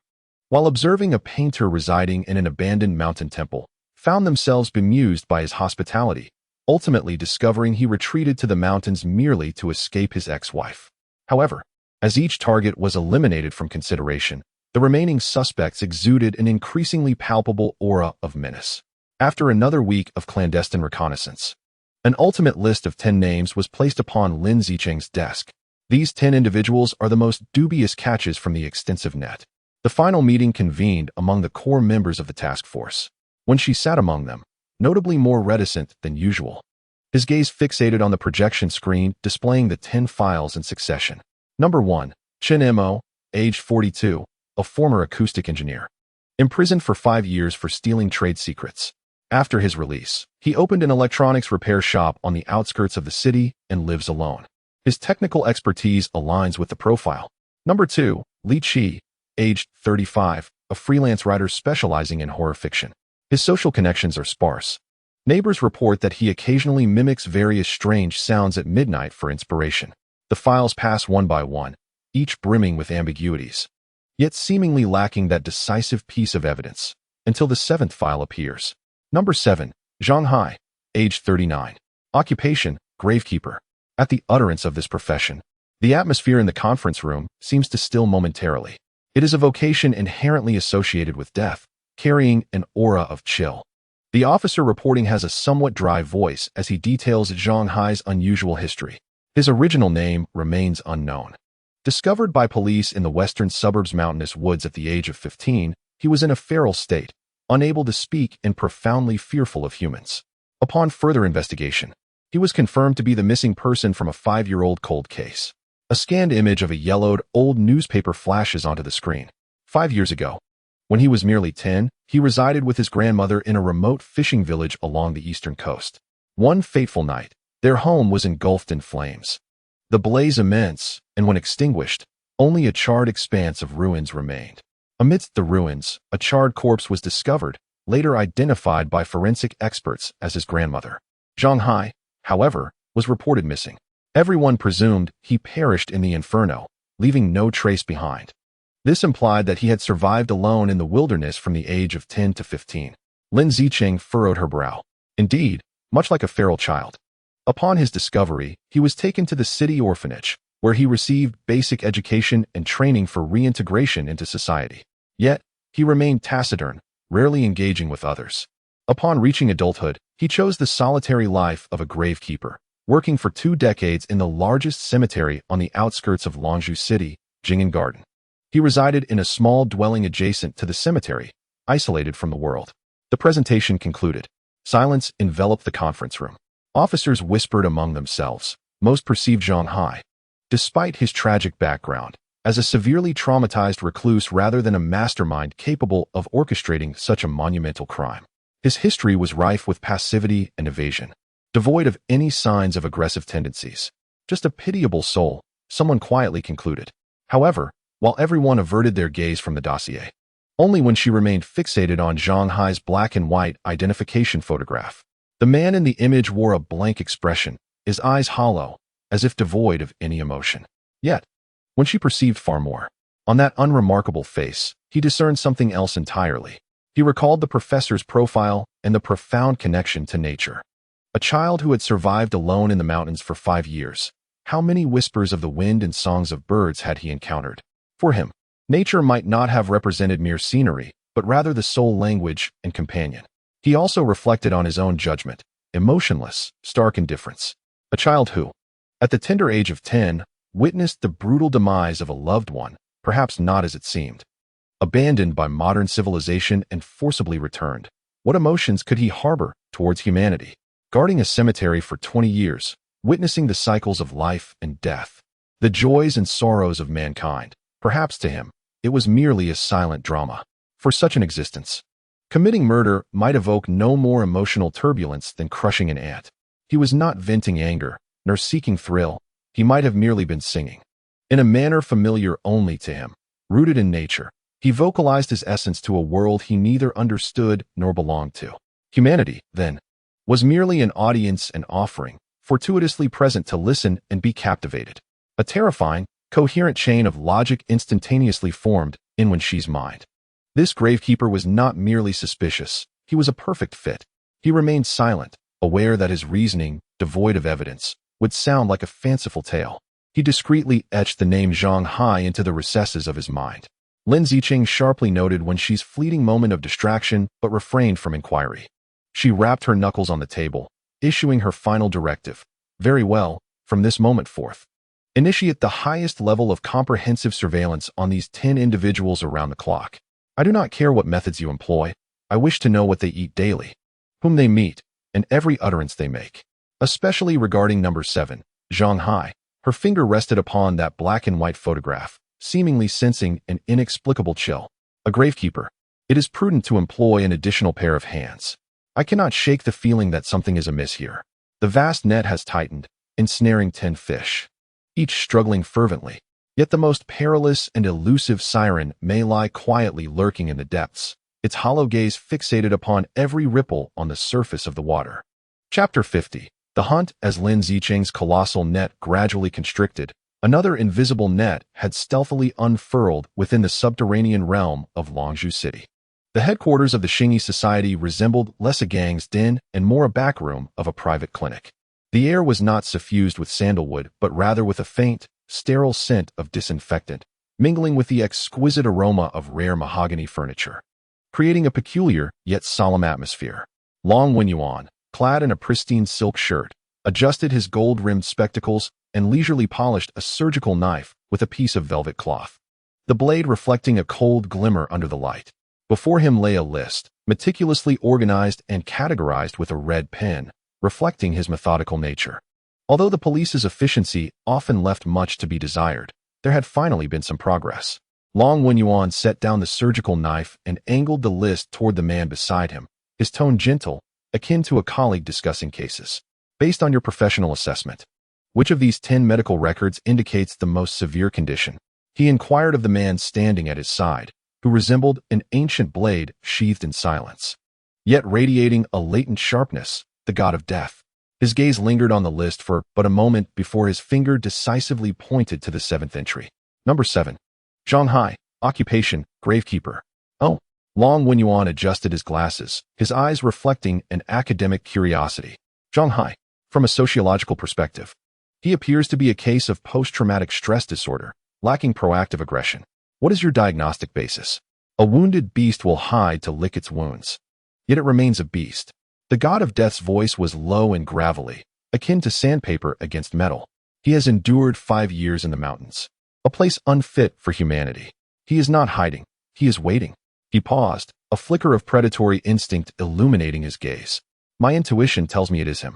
while observing a painter residing in an abandoned mountain temple, found themselves bemused by his hospitality, ultimately discovering he retreated to the mountains merely to escape his ex-wife. However, as each target was eliminated from consideration, the remaining suspects exuded an increasingly palpable aura of menace. After another week of clandestine reconnaissance, an ultimate list of 10 names was placed upon Lin Zicheng's desk. These 10 individuals are the most dubious catches from the extensive net. The final meeting convened among the core members of the task force. When she sat among them, notably more reticent than usual, his gaze fixated on the projection screen displaying the 10 files in succession. Number 1. Chen Mo, aged 42, a former acoustic engineer. Imprisoned for 5 years for stealing trade secrets. After his release, he opened an electronics repair shop on the outskirts of the city and lives alone. His technical expertise aligns with the profile. Number 2. Lin Zicheng, aged 35, a freelance writer specializing in horror fiction. His social connections are sparse. Neighbors report that he occasionally mimics various strange sounds at midnight for inspiration. The files pass one by one, each brimming with ambiguities, yet seemingly lacking that decisive piece of evidence, until the 7th file appears. Number 7. Zhang Hai, aged 39. Occupation, gravekeeper. At the utterance of this profession, the atmosphere in the conference room seems to still momentarily. It is a vocation inherently associated with death, carrying an aura of chill. The officer reporting has a somewhat dry voice as he details Zhang Hai's unusual history. His original name remains unknown. Discovered by police in the western suburbs' mountainous woods at the age of 15, he was in a feral state, unable to speak and profoundly fearful of humans. Upon further investigation, he was confirmed to be the missing person from a 5-year-old cold case. A scanned image of a yellowed, old newspaper flashes onto the screen. 5 years ago, when he was merely 10, he resided with his grandmother in a remote fishing village along the eastern coast. One fateful night, their home was engulfed in flames. The blaze immense, and when extinguished, only a charred expanse of ruins remained. Amidst the ruins, a charred corpse was discovered, later identified by forensic experts as his grandmother. Zhang Hai, however, was reported missing. Everyone presumed he perished in the inferno, leaving no trace behind. This implied that he had survived alone in the wilderness from the age of 10 to 15. Lin Zicheng furrowed her brow. Indeed, much like a feral child. Upon his discovery, he was taken to the city orphanage, where he received basic education and training for reintegration into society. Yet, he remained taciturn, rarely engaging with others. Upon reaching adulthood, he chose the solitary life of a gravekeeper, working for 2 decades in the largest cemetery on the outskirts of Longzhou City, Jing'an Garden. He resided in a small dwelling adjacent to the cemetery, isolated from the world. The presentation concluded. Silence enveloped the conference room. Officers whispered among themselves. Most perceived Zhang Hai, despite his tragic background, as a severely traumatized recluse rather than a mastermind capable of orchestrating such a monumental crime. His history was rife with passivity and evasion, devoid of any signs of aggressive tendencies. Just a pitiable soul, someone quietly concluded. However, while everyone averted their gaze from the dossier, only when she remained fixated on Zhang Hai's black and white identification photograph. The man in the image wore a blank expression, his eyes hollow, as if devoid of any emotion. Yet, when she perceived far more, on that unremarkable face, he discerned something else entirely. He recalled the professor's profile and the profound connection to nature. A child who had survived alone in the mountains for 5 years. How many whispers of the wind and songs of birds had he encountered? For him, nature might not have represented mere scenery, but rather the sole language and companion. He also reflected on his own judgment, emotionless, stark indifference. A child who, at the tender age of 10, witnessed the brutal demise of a loved one, perhaps not as it seemed. Abandoned by modern civilization and forcibly returned, what emotions could he harbor towards humanity? Guarding a cemetery for 20 years, witnessing the cycles of life and death, the joys and sorrows of mankind. Perhaps to him, it was merely a silent drama. For such an existence, committing murder might evoke no more emotional turbulence than crushing an ant. He was not venting anger, nor seeking thrill. He might have merely been singing. In a manner familiar only to him, rooted in nature, he vocalized his essence to a world he neither understood nor belonged to. Humanity, then, was merely an audience and offering, fortuitously present to listen and be captivated. A terrifying, coherent chain of logic instantaneously formed in Wen Xi's mind. This gravekeeper was not merely suspicious, he was a perfect fit. He remained silent, aware that his reasoning, devoid of evidence, would sound like a fanciful tale. He discreetly etched the name Zhang Hai into the recesses of his mind. Lin Zicheng sharply noted Wen Xi's fleeting moment of distraction but refrained from inquiry. She rapped her knuckles on the table, issuing her final directive. Very well, from this moment forth, initiate the highest level of comprehensive surveillance on these 10 individuals around the clock. I do not care what methods you employ. I wish to know what they eat daily, whom they meet, and every utterance they make. Especially regarding number 7, Zhang Hai. Her finger rested upon that black and white photograph, seemingly sensing an inexplicable chill. A gravekeeper. It is prudent to employ an additional pair of hands. I cannot shake the feeling that something is amiss here. The vast net has tightened, ensnaring 10 fish, each struggling fervently. Yet the most perilous and elusive siren may lie quietly lurking in the depths, its hollow gaze fixated upon every ripple on the surface of the water. Chapter 50. The Hunt. As Lin Zicheng's colossal net gradually constricted, another invisible net had stealthily unfurled within the subterranean realm of Longzhou City. The headquarters of the Xingyi Society resembled less a gang's den and more a backroom of a private clinic. The air was not suffused with sandalwood, but rather with a faint, sterile scent of disinfectant, mingling with the exquisite aroma of rare mahogany furniture, creating a peculiar yet solemn atmosphere. Wen Xi, clad in a pristine silk shirt, adjusted his gold-rimmed spectacles and leisurely polished a surgical knife with a piece of velvet cloth, the blade reflecting a cold glimmer under the light. Before him lay a list, meticulously organized and categorized with a red pen, reflecting his methodical nature. Although the police's efficiency often left much to be desired, there had finally been some progress. Wen Xi set down the surgical knife and angled the list toward the man beside him, his tone gentle, akin to a colleague discussing cases. Based on your professional assessment, which of these 10 medical records indicates the most severe condition? He inquired of the man standing at his side, who resembled an ancient blade sheathed in silence, yet radiating a latent sharpness, the god of death. His gaze lingered on the list for but a moment before his finger decisively pointed to the 7th entry. Number 7. Zhang Hai, occupation, gravekeeper. Oh. Wen Xi adjusted his glasses, his eyes reflecting an academic curiosity. Zhang Hai, from a sociological perspective, he appears to be a case of post-traumatic stress disorder, lacking proactive aggression. What is your diagnostic basis? A wounded beast will hide to lick its wounds. Yet it remains a beast. The god of death's voice was low and gravelly, akin to sandpaper against metal. He has endured 5 years in the mountains, a place unfit for humanity. He is not hiding. He is waiting. He paused, a flicker of predatory instinct illuminating his gaze. My intuition tells me it is him.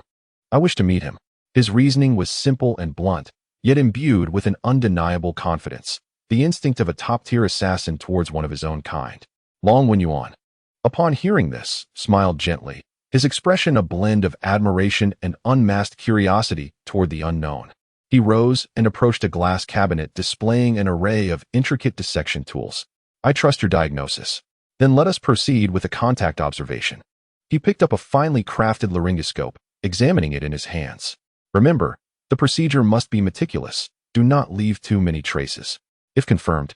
I wish to meet him. His reasoning was simple and blunt, yet imbued with an undeniable confidence, the instinct of a top-tier assassin towards one of his own kind. Wen Xi, upon hearing this, smiled gently, his expression a blend of admiration and unmasked curiosity toward the unknown. He rose and approached a glass cabinet displaying an array of intricate dissection tools. I trust your diagnosis. Then let us proceed with a contact observation. He picked up a finely crafted laryngoscope, examining it in his hands. Remember, the procedure must be meticulous. Do not leave too many traces. If confirmed,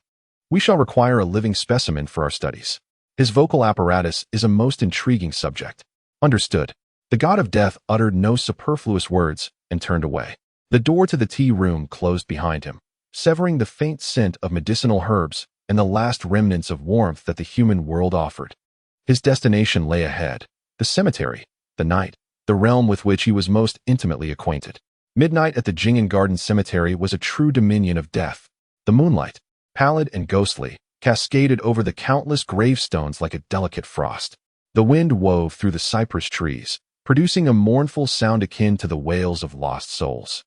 we shall require a living specimen for our studies. His vocal apparatus is a most intriguing subject. Understood. The god of death uttered no superfluous words and turned away. The door to the tea room closed behind him, severing the faint scent of medicinal herbs and the last remnants of warmth that the human world offered. His destination lay ahead, the cemetery, the night, the realm with which he was most intimately acquainted. Midnight at the Jing'an Garden Cemetery was a true dominion of death. The moonlight, pallid and ghostly, cascaded over the countless gravestones like a delicate frost. The wind wove through the cypress trees, producing a mournful sound akin to the wails of lost souls.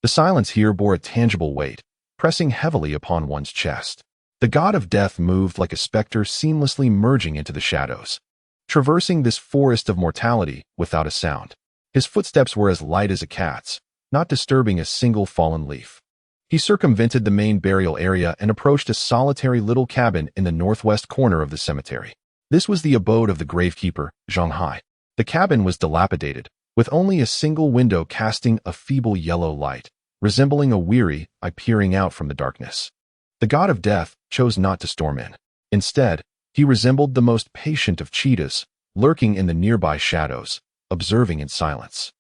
The silence here bore a tangible weight, pressing heavily upon one's chest. The god of death moved like a specter seamlessly merging into the shadows, traversing this forest of mortality without a sound. His footsteps were as light as a cat's, not disturbing a single fallen leaf. He circumvented the main burial area and approached a solitary little cabin in the northwest corner of the cemetery. This was the abode of the gravekeeper, Zhang Hai. The cabin was dilapidated, with only a single window casting a feeble yellow light, resembling a weary eye peering out from the darkness. The god of death chose not to storm in. Instead, he resembled the most patient of cheetahs, lurking in the nearby shadows, observing in silence.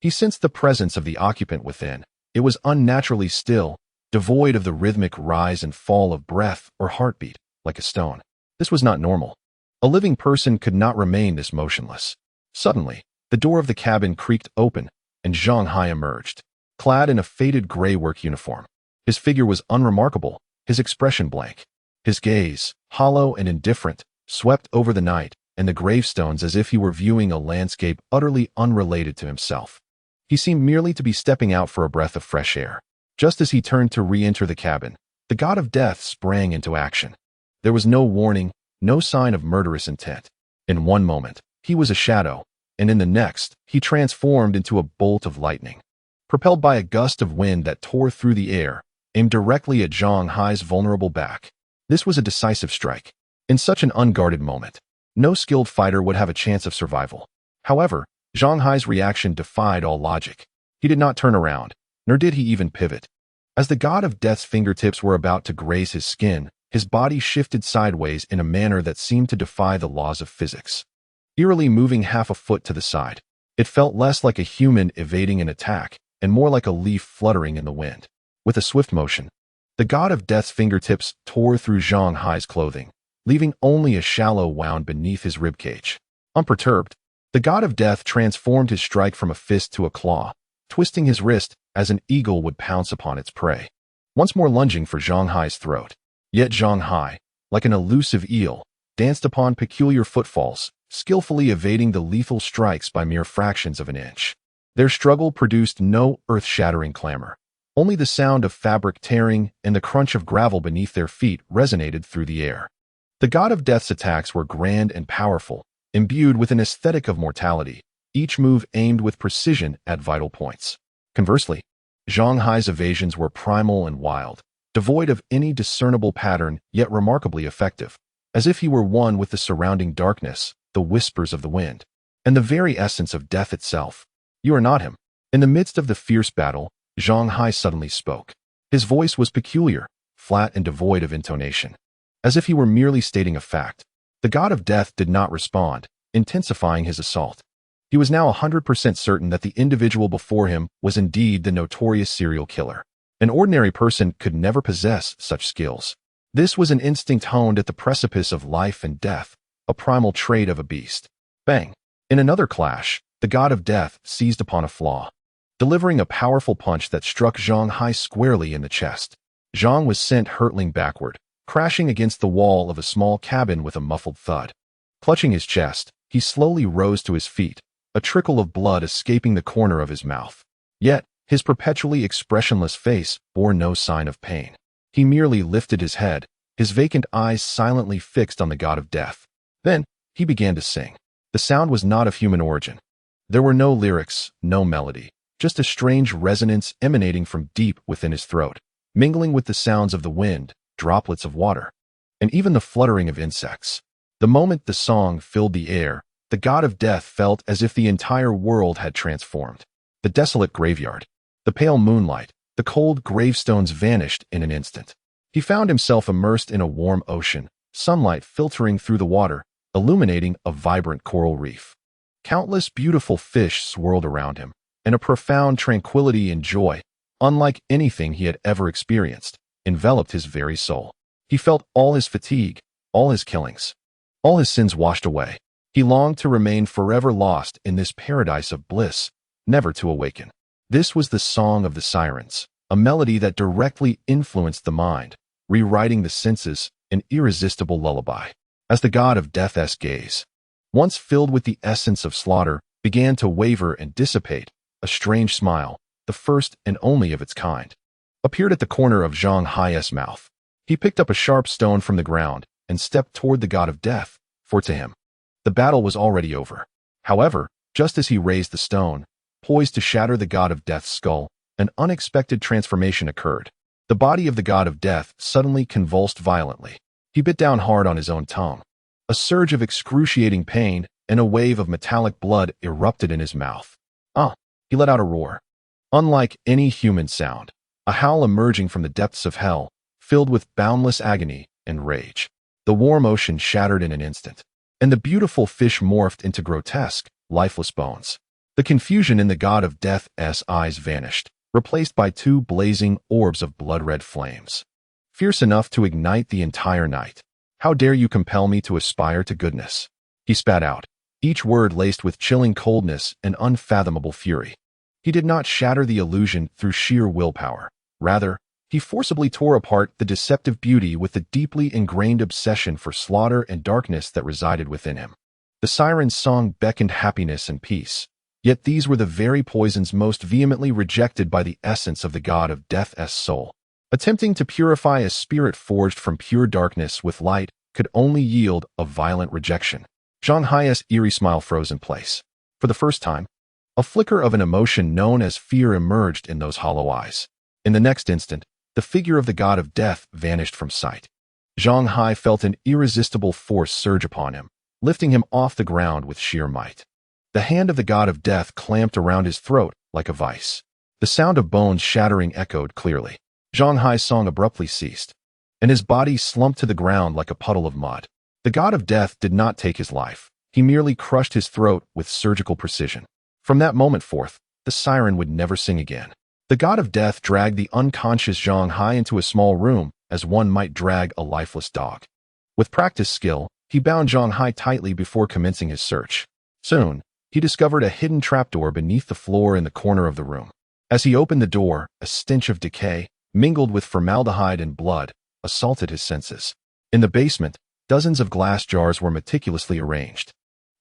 He sensed the presence of the occupant within. It was unnaturally still, devoid of the rhythmic rise and fall of breath or heartbeat, like a stone. This was not normal. A living person could not remain this motionless. Suddenly, the door of the cabin creaked open, and Zhang Hai emerged, clad in a faded gray work uniform. His figure was unremarkable, his expression blank. His gaze, hollow and indifferent, swept over the night and the gravestones as if he were viewing a landscape utterly unrelated to himself. He seemed merely to be stepping out for a breath of fresh air. Just as he turned to re-enter the cabin, the god of death sprang into action. There was no warning, no sign of murderous intent. In one moment, he was a shadow, and in the next, he transformed into a bolt of lightning. Propelled by a gust of wind that tore through the air, aimed directly at Zhang Hai's vulnerable back. This was a decisive strike. In such an unguarded moment, no skilled fighter would have a chance of survival. However, Zhang Hai's reaction defied all logic. He did not turn around, nor did he even pivot. As the god of death's fingertips were about to graze his skin, his body shifted sideways in a manner that seemed to defy the laws of physics. Eerily moving half a foot to the side, it felt less like a human evading an attack and more like a leaf fluttering in the wind. With a swift motion, the god of death's fingertips tore through Zhang Hai's clothing, leaving only a shallow wound beneath his ribcage. Unperturbed, the god of death transformed his strike from a fist to a claw, twisting his wrist as an eagle would pounce upon its prey, once more lunging for Zhang Hai's throat. Yet Zhang Hai, like an elusive eel, danced upon peculiar footfalls, skillfully evading the lethal strikes by mere fractions of an inch. Their struggle produced no earth-shattering clamor. Only the sound of fabric tearing and the crunch of gravel beneath their feet resonated through the air. The god of death's attacks were grand and powerful, imbued with an aesthetic of mortality, each move aimed with precision at vital points. Conversely, Zhang Hai's evasions were primal and wild, devoid of any discernible pattern, yet remarkably effective, as if he were one with the surrounding darkness, the whispers of the wind, and the very essence of death itself. You are not him. In the midst of the fierce battle, Zhang Hai suddenly spoke. His voice was peculiar, flat and devoid of intonation, as if he were merely stating a fact. The god of death did not respond, intensifying his assault. He was now 100% certain that the individual before him was indeed the notorious serial killer. An ordinary person could never possess such skills. This was an instinct honed at the precipice of life and death, a primal trait of a beast. Bang! In another clash, the god of death seized upon a flaw, delivering a powerful punch that struck Zhang Hai squarely in the chest. Zhang was sent hurtling backward, crashing against the wall of a small cabin with a muffled thud. Clutching his chest, he slowly rose to his feet, a trickle of blood escaping the corner of his mouth. Yet, his perpetually expressionless face bore no sign of pain. He merely lifted his head, his vacant eyes silently fixed on the god of death. Then, he began to sing. The sound was not of human origin. There were no lyrics, no melody, just a strange resonance emanating from deep within his throat, mingling with the sounds of the wind, droplets of water, and even the fluttering of insects. The moment the song filled the air, the god of death felt as if the entire world had transformed. The desolate graveyard, the pale moonlight, the cold gravestones vanished in an instant. He found himself immersed in a warm ocean, sunlight filtering through the water, illuminating a vibrant coral reef. Countless beautiful fish swirled around him, and a profound tranquility and joy, unlike anything he had ever experienced, enveloped his very soul. He felt all his fatigue, all his killings, all his sins washed away. He longed to remain forever lost in this paradise of bliss, never to awaken. This was the song of the sirens, a melody that directly influenced the mind, rewriting the senses, an irresistible lullaby. As the god of death's gaze, once filled with the essence of slaughter, began to waver and dissipate, a strange smile, the first and only of its kind, appeared at the corner of Zhang Hai's mouth. He picked up a sharp stone from the ground and stepped toward the god of death, for to him, the battle was already over. However, just as he raised the stone, poised to shatter the god of death's skull, an unexpected transformation occurred. The body of the god of death suddenly convulsed violently. He bit down hard on his own tongue. A surge of excruciating pain and a wave of metallic blood erupted in his mouth. He let out a roar. Unlike any human sound, a howl emerging from the depths of hell, filled with boundless agony and rage. The warm ocean shattered in an instant, and the beautiful fish morphed into grotesque, lifeless bones. The confusion in the god of death's eyes vanished, replaced by two blazing orbs of blood-red flames, fierce enough to ignite the entire night. How dare you compel me to aspire to goodness? He spat out, each word laced with chilling coldness and unfathomable fury. He did not shatter the illusion through sheer willpower. Rather, he forcibly tore apart the deceptive beauty with the deeply ingrained obsession for slaughter and darkness that resided within him. The siren's song beckoned happiness and peace, yet these were the very poisons most vehemently rejected by the essence of the god of death's soul. Attempting to purify a spirit forged from pure darkness with light could only yield a violent rejection. Zhang Hai's eerie smile froze in place. For the first time, a flicker of an emotion known as fear emerged in those hollow eyes. In the next instant, the figure of the god of death vanished from sight. Zhang Hai felt an irresistible force surge upon him, lifting him off the ground with sheer might. The hand of the god of death clamped around his throat like a vice. The sound of bones shattering echoed clearly. Zhang Hai's song abruptly ceased, and his body slumped to the ground like a puddle of mud. The god of death did not take his life. He merely crushed his throat with surgical precision. From that moment forth, the siren would never sing again. The god of death dragged the unconscious Zhang Hai into a small room as one might drag a lifeless dog. With practiced skill, he bound Zhang Hai tightly before commencing his search. Soon, he discovered a hidden trapdoor beneath the floor in the corner of the room. As he opened the door, a stench of decay, mingled with formaldehyde and blood, assaulted his senses. In the basement, dozens of glass jars were meticulously arranged.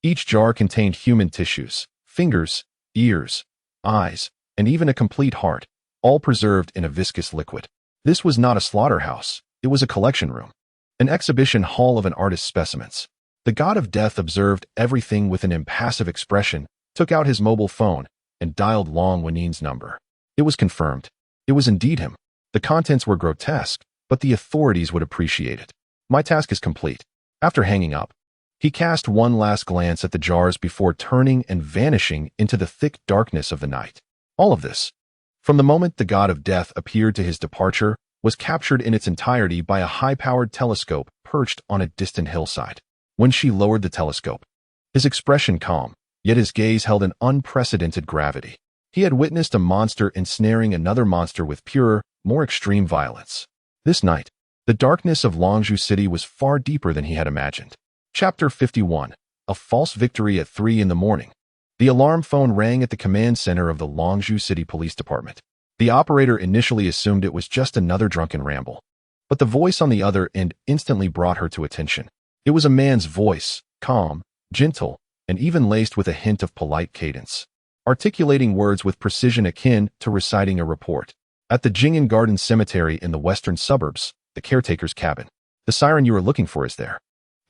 Each jar contained human tissues, fingers, ears, eyes, and even a complete heart, all preserved in a viscous liquid. This was not a slaughterhouse, it was a collection room, an exhibition hall of an artist's specimens. The god of death observed everything with an impassive expression, took out his mobile phone, and dialed Long Wennin's number. It was confirmed. It was indeed him. The contents were grotesque, but the authorities would appreciate it. My task is complete. After hanging up, he cast one last glance at the jars before turning and vanishing into the thick darkness of the night. All of this, from the moment the god of death appeared to his departure, was captured in its entirety by a high-powered telescope perched on a distant hillside. When she lowered the telescope, his expression calm, yet his gaze held an unprecedented gravity. He had witnessed a monster ensnaring another monster with purer, more extreme violence. This night, the darkness of Longzhou City was far deeper than he had imagined. Chapter 51. A false victory at 3 in the morning. The alarm phone rang at the command center of the Longzhou City Police Department. The operator initially assumed it was just another drunken ramble, but the voice on the other end instantly brought her to attention. It was a man's voice, calm, gentle, and even laced with a hint of polite cadence, articulating words with precision akin to reciting a report. At the Jing'an Garden Cemetery in the western suburbs, the caretaker's cabin. The siren you are looking for is there.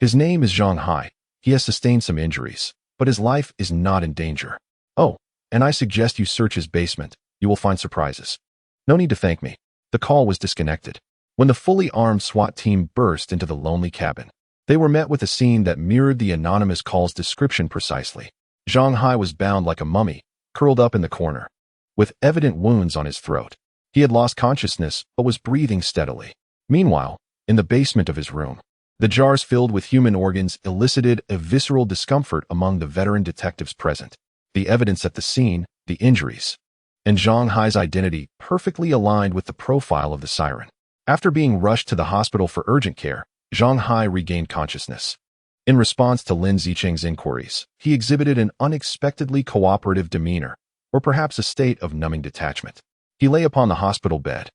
His name is Zhang Hai. He has sustained some injuries, but his life is not in danger. Oh, and I suggest you search his basement. You will find surprises. No need to thank me. The call was disconnected. When the fully armed SWAT team burst into the lonely cabin, they were met with a scene that mirrored the anonymous call's description precisely. Zhang Hai was bound like a mummy, curled up in the corner, with evident wounds on his throat. He had lost consciousness, but was breathing steadily. Meanwhile, in the basement of his room, the jars filled with human organs elicited a visceral discomfort among the veteran detectives present. The evidence at the scene, the injuries, and Zhang Hai's identity perfectly aligned with the profile of the siren. After being rushed to the hospital for urgent care, Zhang Hai regained consciousness. In response to Lin Zicheng's inquiries, he exhibited an unexpectedly cooperative demeanor, or perhaps a state of numbing detachment. He lay upon the hospital bed,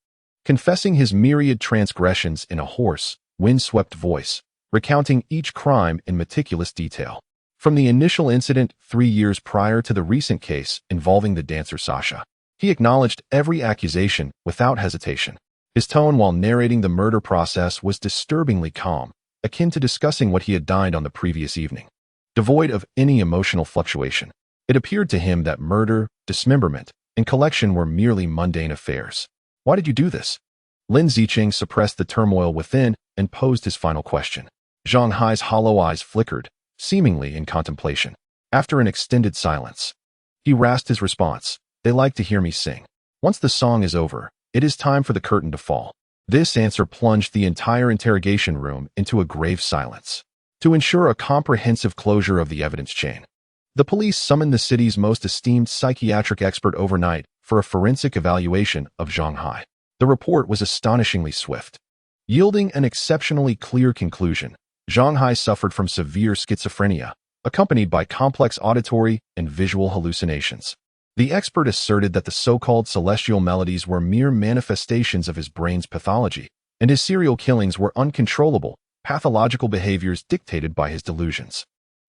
confessing his myriad transgressions in a hoarse, wind-swept voice, recounting each crime in meticulous detail. From the initial incident 3 years prior to the recent case involving the dancer Sasha, he acknowledged every accusation without hesitation. His tone while narrating the murder process was disturbingly calm, akin to discussing what he had dined on the previous evening. Devoid of any emotional fluctuation, it appeared to him that murder, dismemberment, and collection were merely mundane affairs. Why did you do this? Lin Zicheng suppressed the turmoil within and posed his final question. Zhang Hai's hollow eyes flickered, seemingly in contemplation. After an extended silence, he rasped his response. They like to hear me sing. Once the song is over, it is time for the curtain to fall. This answer plunged the entire interrogation room into a grave silence. To ensure a comprehensive closure of the evidence chain, the police summoned the city's most esteemed psychiatric expert overnight for a forensic evaluation of Zhang Hai. The report was astonishingly swift, yielding an exceptionally clear conclusion. Zhang Hai suffered from severe schizophrenia, accompanied by complex auditory and visual hallucinations. The expert asserted that the so-called celestial melodies were mere manifestations of his brain's pathology, and his serial killings were uncontrollable, pathological behaviors dictated by his delusions.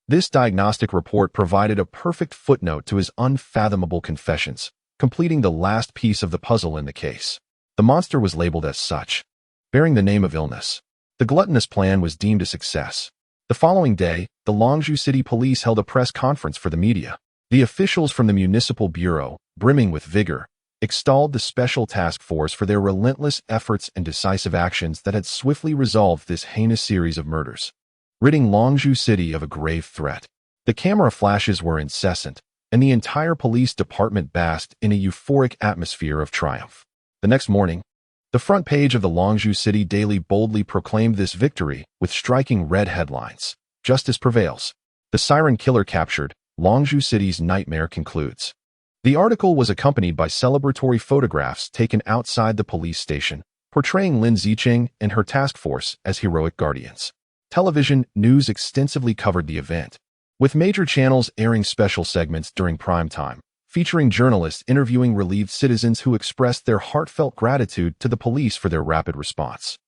This diagnostic report provided a perfect footnote to his unfathomable confessions, completing the last piece of the puzzle in the case. The monster was labeled as such, bearing the name of illness. The gluttonous plan was deemed a success. The following day, the Longzhou City Police held a press conference for the media. The officials from the municipal bureau, brimming with vigor, extolled the special task force for their relentless efforts and decisive actions that had swiftly resolved this heinous series of murders, ridding Longzhou City of a grave threat. The camera flashes were incessant, and the entire police department basked in a euphoric atmosphere of triumph. The next morning, the front page of the Longzhou City Daily boldly proclaimed this victory with striking red headlines. Justice prevails. The siren killer captured. Longzhou City's nightmare concludes. The article was accompanied by celebratory photographs taken outside the police station, portraying Lin Zicheng and her task force as heroic guardians. Television news extensively covered the event, with major channels airing special segments during prime time, featuring journalists interviewing relieved citizens who expressed their heartfelt gratitude to the police for their rapid response.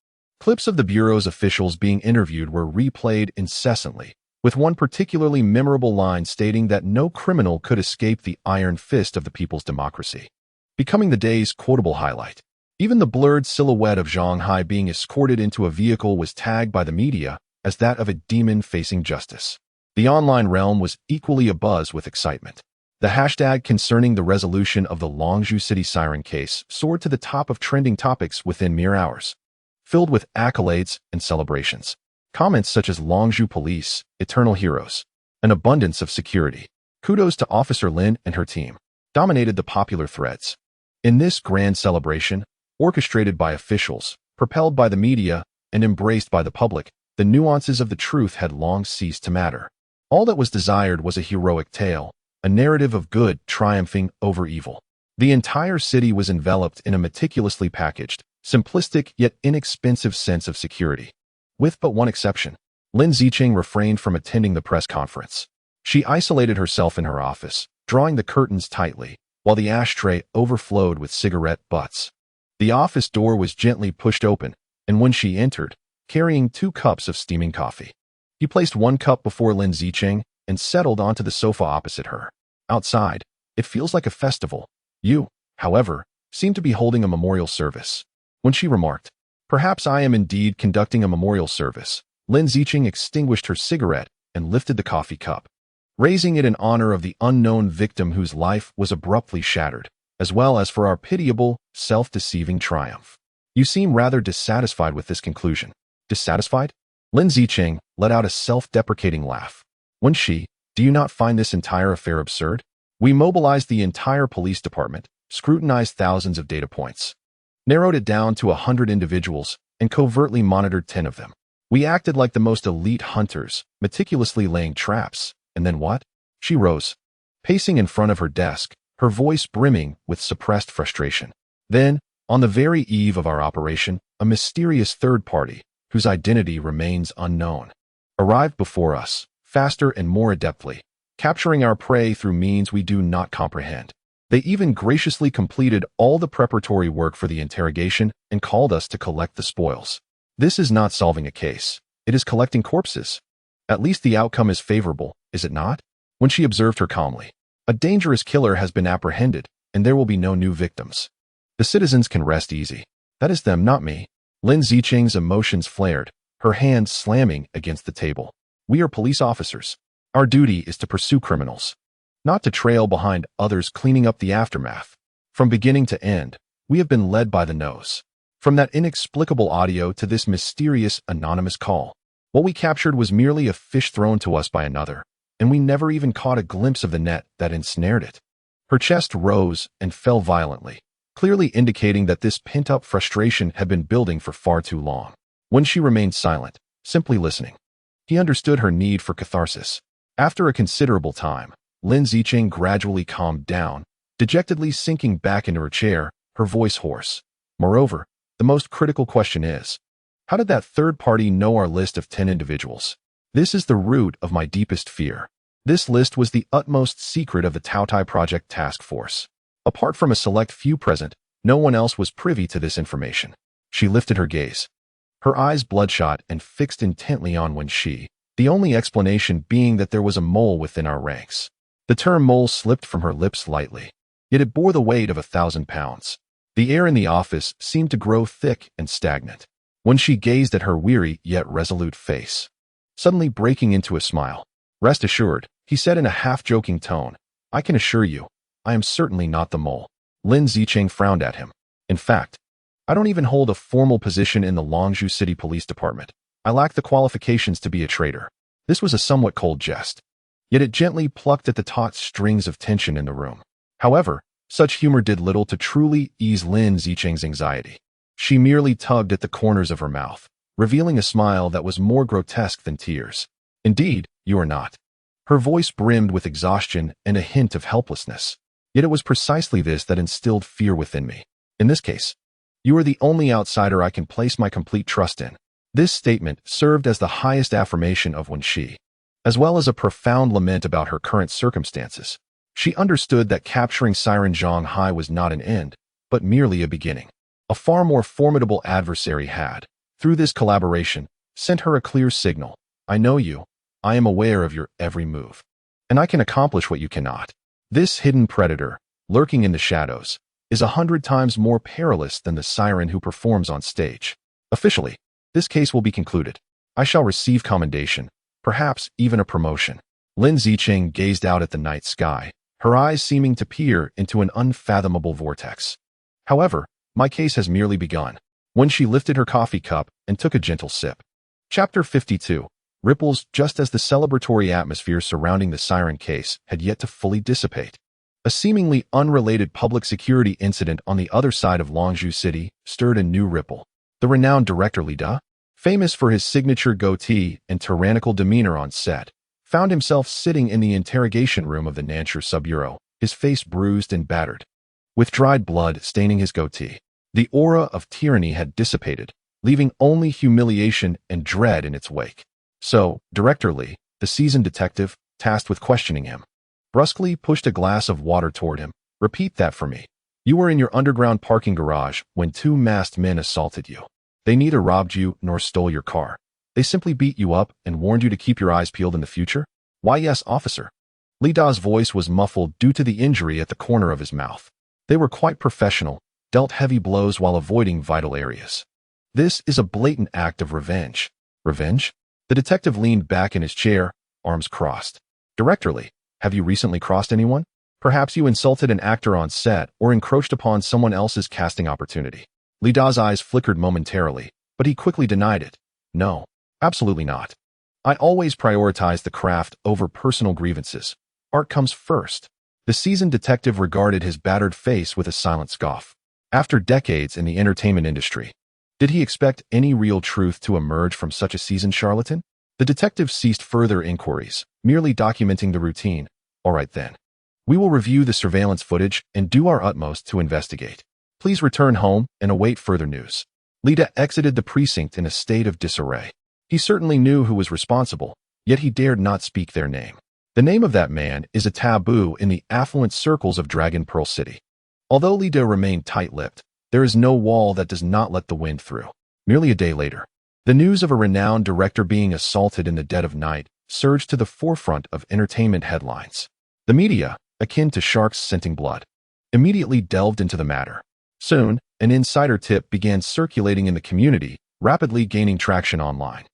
Clips of the Bureau's officials being interviewed were replayed incessantly, with one particularly memorable line stating that no criminal could escape the iron fist of the people's democracy, becoming the day's quotable highlight. Even the blurred silhouette of Zhang Hai being escorted into a vehicle was tagged by the media as that of a demon facing justice. The online realm was equally abuzz with excitement. The hashtag concerning the resolution of the Longzhou City siren case soared to the top of trending topics within mere hours, filled with accolades and celebrations. Comments such as Longzhou Police, Eternal Heroes, an abundance of security, kudos to Officer Lin and her team, dominated the popular threads. In this grand celebration, orchestrated by officials, propelled by the media, and embraced by the public, the nuances of the truth had long ceased to matter. All that was desired was a heroic tale, a narrative of good triumphing over evil. The entire city was enveloped in a meticulously packaged, simplistic yet inexpensive sense of security. With but one exception, Lin Zicheng refrained from attending the press conference. She isolated herself in her office, drawing the curtains tightly, while the ashtray overflowed with cigarette butts. The office door was gently pushed open, and when she entered, carrying 2 cups of steaming coffee, he placed 1 cup before Lin Zicheng and settled onto the sofa opposite her. Outside, it feels like a festival. You, however, seem to be holding a memorial service. When she remarked, "Perhaps I am indeed conducting a memorial service," Lin Zicheng extinguished her cigarette and lifted the coffee cup, raising it in honor of the unknown victim whose life was abruptly shattered, as well as for our pitiable, self-deceiving triumph. You seem rather dissatisfied with this conclusion. Dissatisfied? Lin Zicheng let out a self-deprecating laugh. Wen Xi, do you not find this entire affair absurd? We mobilized the entire police department, scrutinized thousands of data points, narrowed it down to 100 individuals, and covertly monitored 10 of them. We acted like the most elite hunters, meticulously laying traps. And then what? She rose, pacing in front of her desk, her voice brimming with suppressed frustration. Then, on the very eve of our operation, a mysterious third party, whose identity remains unknown, arrived before us, faster and more adeptly, capturing our prey through means we do not comprehend. They even graciously completed all the preparatory work for the interrogation and called us to collect the spoils. This is not solving a case. It is collecting corpses. At least the outcome is favorable, is it not? When she observed her calmly, a dangerous killer has been apprehended, and there will be no new victims. The citizens can rest easy. That is them, not me. Lin Zicheng's emotions flared, her hands slamming against the table. We are police officers. Our duty is to pursue criminals, not to trail behind others cleaning up the aftermath. From beginning to end, we have been led by the nose. From that inexplicable audio to this mysterious anonymous call, what we captured was merely a fish thrown to us by another, and we never even caught a glimpse of the net that ensnared it. Her chest rose and fell violently, clearly indicating that this pent-up frustration had been building for far too long. When she remained silent, simply listening, he understood her need for catharsis. After a considerable time, Lin Zicheng gradually calmed down, dejectedly sinking back into her chair, her voice hoarse. Moreover, the most critical question is, how did that third party know our list of 10 individuals? This is the root of my deepest fear. This list was the utmost secret of the Taotai Project Task Force. Apart from a select few present, no one else was privy to this information. She lifted her gaze, her eyes bloodshot and fixed intently on Wen Xi, the only explanation being that there was a mole within our ranks. The term mole slipped from her lips lightly, yet it bore the weight of 1,000 pounds. The air in the office seemed to grow thick and stagnant. When she gazed at her weary yet resolute face, suddenly breaking into a smile. Rest assured, he said in a half-joking tone, I can assure you, I am certainly not the mole. Lin Zicheng frowned at him. In fact, I don't even hold a formal position in the Longzhou City Police Department. I lack the qualifications to be a traitor. This was a somewhat cold jest, yet it gently plucked at the taut strings of tension in the room. However, such humor did little to truly ease Lin Zicheng's anxiety. She merely tugged at the corners of her mouth, revealing a smile that was more grotesque than tears. Indeed, you are not. Her voice brimmed with exhaustion and a hint of helplessness. Yet it was precisely this that instilled fear within me. In this case, you are the only outsider I can place my complete trust in. This statement served as the highest affirmation of Wen Xi, as well as a profound lament about her current circumstances. She understood that capturing Siren Zhonghai was not an end, but merely a beginning. A far more formidable adversary had, through this collaboration, sent her a clear signal. I know you. I am aware of your every move. And I can accomplish what you cannot. This hidden predator, lurking in the shadows, is 100 times more perilous than the siren who performs on stage. Officially, this case will be concluded. I shall receive commendation, perhaps even a promotion. Lin Zicheng gazed out at the night sky, her eyes seeming to peer into an unfathomable vortex. However, my case has merely begun. When she lifted her coffee cup and took a gentle sip. Chapter 52. Ripples just as the celebratory atmosphere surrounding the siren case had yet to fully dissipate. A seemingly unrelated public security incident on the other side of Longzhou City stirred a new ripple. The renowned director Li Da, famous for his signature goatee and tyrannical demeanor on set, found himself sitting in the interrogation room of the Nanchur Subbureau, his face bruised and battered, with dried blood staining his goatee. The aura of tyranny had dissipated, leaving only humiliation and dread in its wake. So, Director Li, the seasoned detective, tasked with questioning him, brusquely pushed a glass of water toward him. Repeat that for me. You were in your underground parking garage when two masked men assaulted you. They neither robbed you nor stole your car. They simply beat you up and warned you to keep your eyes peeled in the future? Why, yes, officer. Li Da's voice was muffled due to the injury at the corner of his mouth. They were quite professional, dealt heavy blows while avoiding vital areas. This is a blatant act of revenge. Revenge? The detective leaned back in his chair, arms crossed. Director Li, have you recently crossed anyone? Perhaps you insulted an actor on set or encroached upon someone else's casting opportunity. Li Da's eyes flickered momentarily, but he quickly denied it. No, absolutely not. I always prioritize the craft over personal grievances. Art comes first. The seasoned detective regarded his battered face with a silent scoff. After decades in the entertainment industry, did he expect any real truth to emerge from such a seasoned charlatan? The detective ceased further inquiries, merely documenting the routine. All right then. We will review the surveillance footage and do our utmost to investigate. Please return home and await further news. Li Da exited the precinct in a state of disarray. He certainly knew who was responsible, yet he dared not speak their name. The name of that man is a taboo in the affluent circles of Dragon Pearl City. Although Li Da remained tight-lipped, there is no wall that does not let the wind through. Merely a day later, the news of a renowned director being assaulted in the dead of night surged to the forefront of entertainment headlines. The media, akin to sharks scenting blood, immediately delved into the matter. Soon, an insider tip began circulating in the community, rapidly gaining traction online.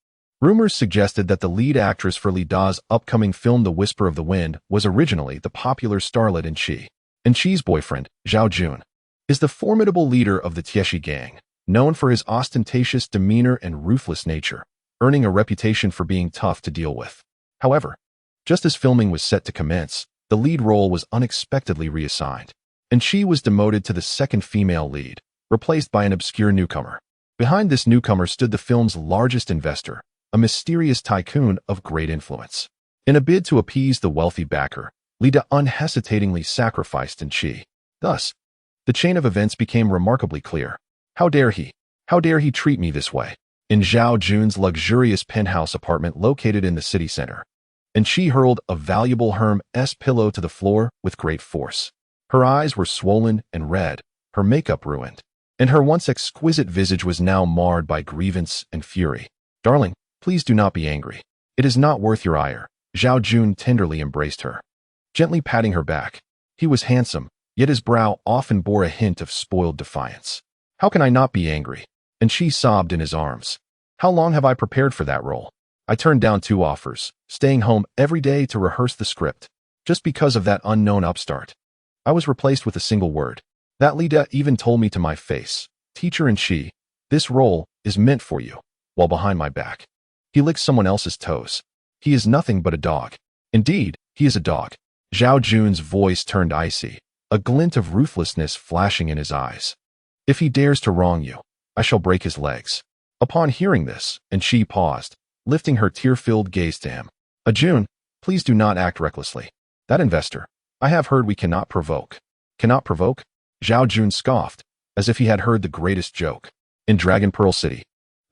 Rumors suggested that the lead actress for Li Da's upcoming film The Whisper of the Wind was originally the popular starlet Wen Xi. Wen Xi's boyfriend, Zhao Jun, is the formidable leader of the Tieshi gang, known for his ostentatious demeanor and ruthless nature, earning a reputation for being tough to deal with. However, just as filming was set to commence, the lead role was unexpectedly reassigned, and she was demoted to the second female lead, replaced by an obscure newcomer. Behind this newcomer stood the film's largest investor, a mysterious tycoon of great influence. In a bid to appease the wealthy backer, Li Da unhesitatingly sacrificed Wen Xi. Thus, the chain of events became remarkably clear. How dare he? How dare he treat me this way? In Zhao Jun's luxurious penthouse apartment located in the city center, Wen Xi hurled a valuable Hermes pillow to the floor with great force. Her eyes were swollen and red, her makeup ruined, and her once exquisite visage was now marred by grievance and fury. Darling, please do not be angry. It is not worth your ire. Zhao Jun tenderly embraced her, gently patting her back. He was handsome, yet his brow often bore a hint of spoiled defiance. How can I not be angry? And she sobbed in his arms. How long have I prepared for that role? I turned down 2 offers, staying home every day to rehearse the script. just because of that unknown upstart. I was replaced with a single word. That leader even told me to my face, "Teacher and she, this role is meant for you," while behind my back. He licks someone else's toes. He is nothing but a dog. Indeed, he is a dog. Zhao Jun's voice turned icy, a glint of ruthlessness flashing in his eyes. "If he dares to wrong you, I shall break his legs." Upon hearing this, and she paused, lifting her tear-filled gaze to him. "Jun, please do not act recklessly. That investor, I have heard we cannot provoke." "Cannot provoke?" Zhao Jun scoffed, as if he had heard the greatest joke. "In Dragon Pearl City,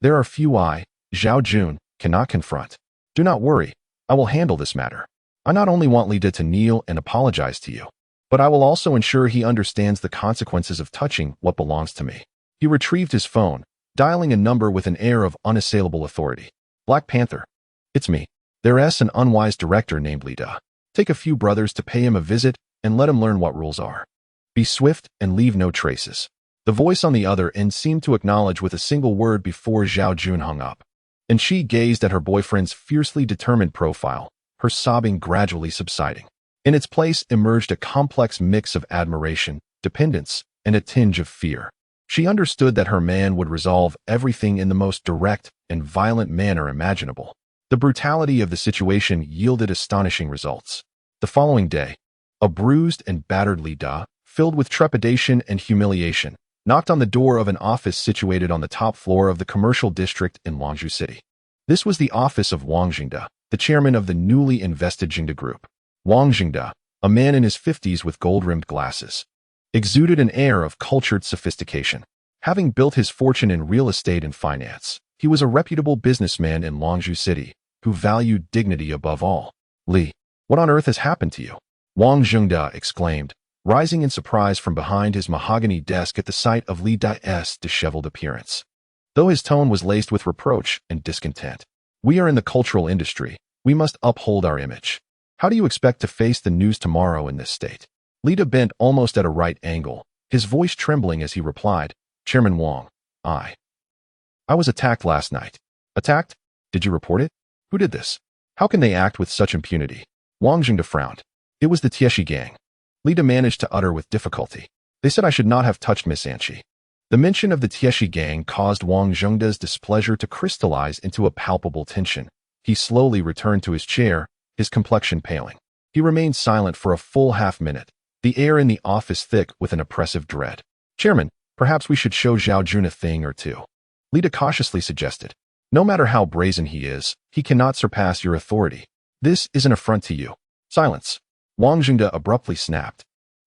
there are few Zhao Jun, cannot confront. Do not worry, I will handle this matter. I not only want Li De to kneel and apologize to you, but I will also ensure he understands the consequences of touching what belongs to me." He retrieved his phone, dialing a number with an air of unassailable authority. "Black Panther. It's me. There's an unwise director named Li De. Take a few brothers to pay him a visit and let him learn what rules are. Be swift and leave no traces." The voice on the other end seemed to acknowledge with a single word before Zhao Jun hung up. And she gazed at her boyfriend's fiercely determined profile, her sobbing gradually subsiding. In its place emerged a complex mix of admiration, dependence, and a tinge of fear. She understood that her man would resolve everything in the most direct and violent manner imaginable. The brutality of the situation yielded astonishing results. The following day, a bruised and battered Li De, filled with trepidation and humiliation, knocked on the door of an office situated on the top floor of the commercial district in Longzhou City. This was the office of Wang Jingde, the chairman of the newly invested Jingde Group. Wang Jingde, a man in his 50s with gold-rimmed glasses, exuded an air of cultured sophistication. Having built his fortune in real estate and finance, he was a reputable businessman in Longzhou City who valued dignity above all. "Li, what on earth has happened to you?" Wang Jingde exclaimed, rising in surprise from behind his mahogany desk at the sight of Li De's disheveled appearance. Though his tone was laced with reproach and discontent. "We are in the cultural industry. We must uphold our image. How do you expect to face the news tomorrow in this state?" Li De bent almost at a right angle, his voice trembling as he replied, "Chairman Wang, I was attacked last night." "Attacked? Did you report it? Who did this? How can they act with such impunity?" Wang Jingde frowned. "It was the Tieshi gang." Li De managed to utter with difficulty. "They said I should not have touched Miss Anchi." The mention of the Tieshi gang caused Wang Jingde's displeasure to crystallize into a palpable tension. He slowly returned to his chair, his complexion paling. He remained silent for a full half-minute, the air in the office thick with an oppressive dread. "Chairman, perhaps we should show Zhao Jun a thing or two," Li De cautiously suggested. "No matter how brazen he is, he cannot surpass your authority. This is an affront to you." "Silence," Wang Jingde abruptly snapped,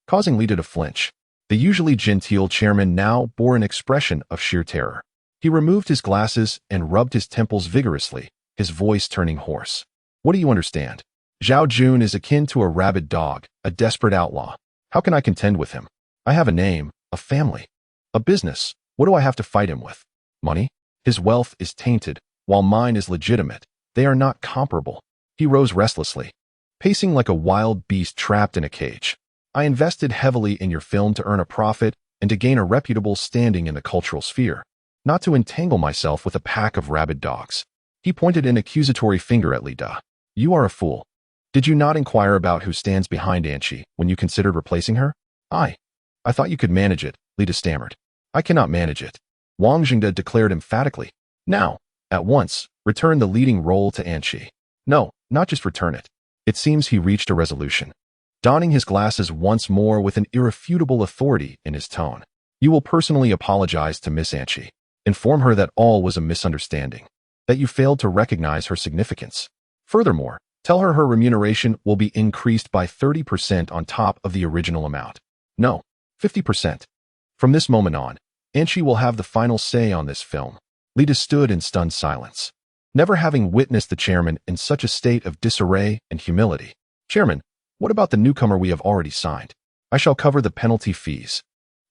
causing Li De to flinch. The usually genteel chairman now bore an expression of sheer terror. He removed his glasses and rubbed his temples vigorously, his voice turning hoarse. "What do you understand? Zhao Jun is akin to a rabid dog, a desperate outlaw. How can I contend with him? I have a name, a family, a business. What do I have to fight him with? Money? His wealth is tainted, while mine is legitimate. They are not comparable." He rose restlessly, pacing like a wild beast trapped in a cage. "I invested heavily in your film to earn a profit and to gain a reputable standing in the cultural sphere, not to entangle myself with a pack of rabid dogs." He pointed an accusatory finger at Li De. "You are a fool. Did you not inquire about who stands behind Anchi when you considered replacing her?" I thought you could manage it," Li De stammered. "I cannot manage it," Wang Jingde declared emphatically. "Now, at once, return the leading role to Anchi. No, not just return it." It seems he reached a resolution, donning his glasses once more with an irrefutable authority in his tone. "You will personally apologize to Miss Anchi. Inform her that all was a misunderstanding, that you failed to recognize her significance. Furthermore, tell her her remuneration will be increased by 30% on top of the original amount. No, 50%. From this moment on, Anchi will have the final say on this film." Li De stood in stunned silence, never having witnessed the chairman in such a state of disarray and humility. "Chairman, what about the newcomer we have already signed? I shall cover the penalty fees."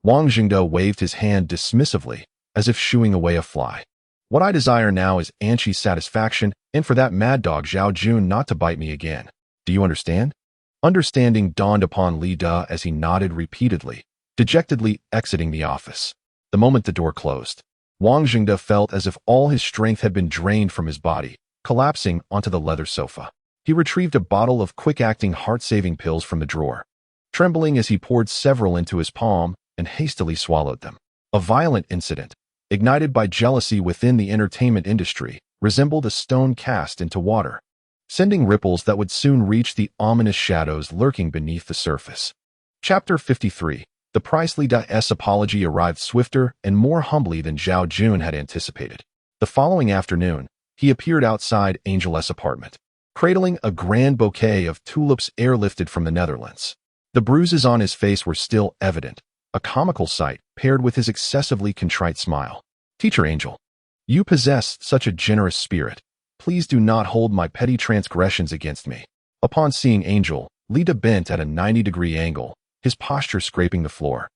Wang Jingde waved his hand dismissively, as if shooing away a fly. "What I desire now is Anchi's satisfaction, and for that mad dog Zhao Jun not to bite me again. Do you understand?" Understanding dawned upon Li De as he nodded repeatedly, dejectedly exiting the office. The moment the door closed, Wang Jingde felt as if all his strength had been drained from his body, collapsing onto the leather sofa. He He retrieved a bottle of quick-acting heart-saving pills from the drawer, trembling as he poured several into his palm and hastily swallowed them. A violent incident, ignited by jealousy within the entertainment industry, resembled a stone cast into water, sending ripples that would soon reach the ominous shadows lurking beneath the surface. Chapter 53. The Priceless apology arrived swifter and more humbly than Zhao Jun had anticipated. The following afternoon, he appeared outside Angel's apartment, cradling a grand bouquet of tulips airlifted from the Netherlands. The bruises on his face were still evident, a comical sight paired with his excessively contrite smile. "Teacher Angel, you possess such a generous spirit. Please do not hold my petty transgressions against me." Upon seeing Angel, Lida bent at a 90-degree angle, his posture scraping the floor.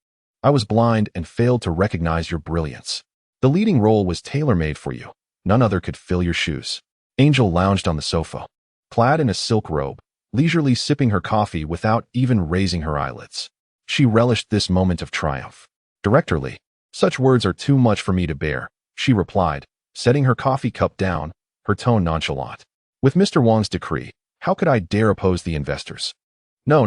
"I was blind and failed to recognize your brilliance. The leading role was tailor-made for you. None other could fill your shoes." Angel lounged on the sofa, clad in a silk robe, leisurely sipping her coffee without even raising her eyelids. She relished this moment of triumph. "Directorly, such words are too much for me to bear," she replied, setting her coffee cup down, her tone nonchalant. "With Mr. Wang's decree, how could I dare oppose the investors?" No.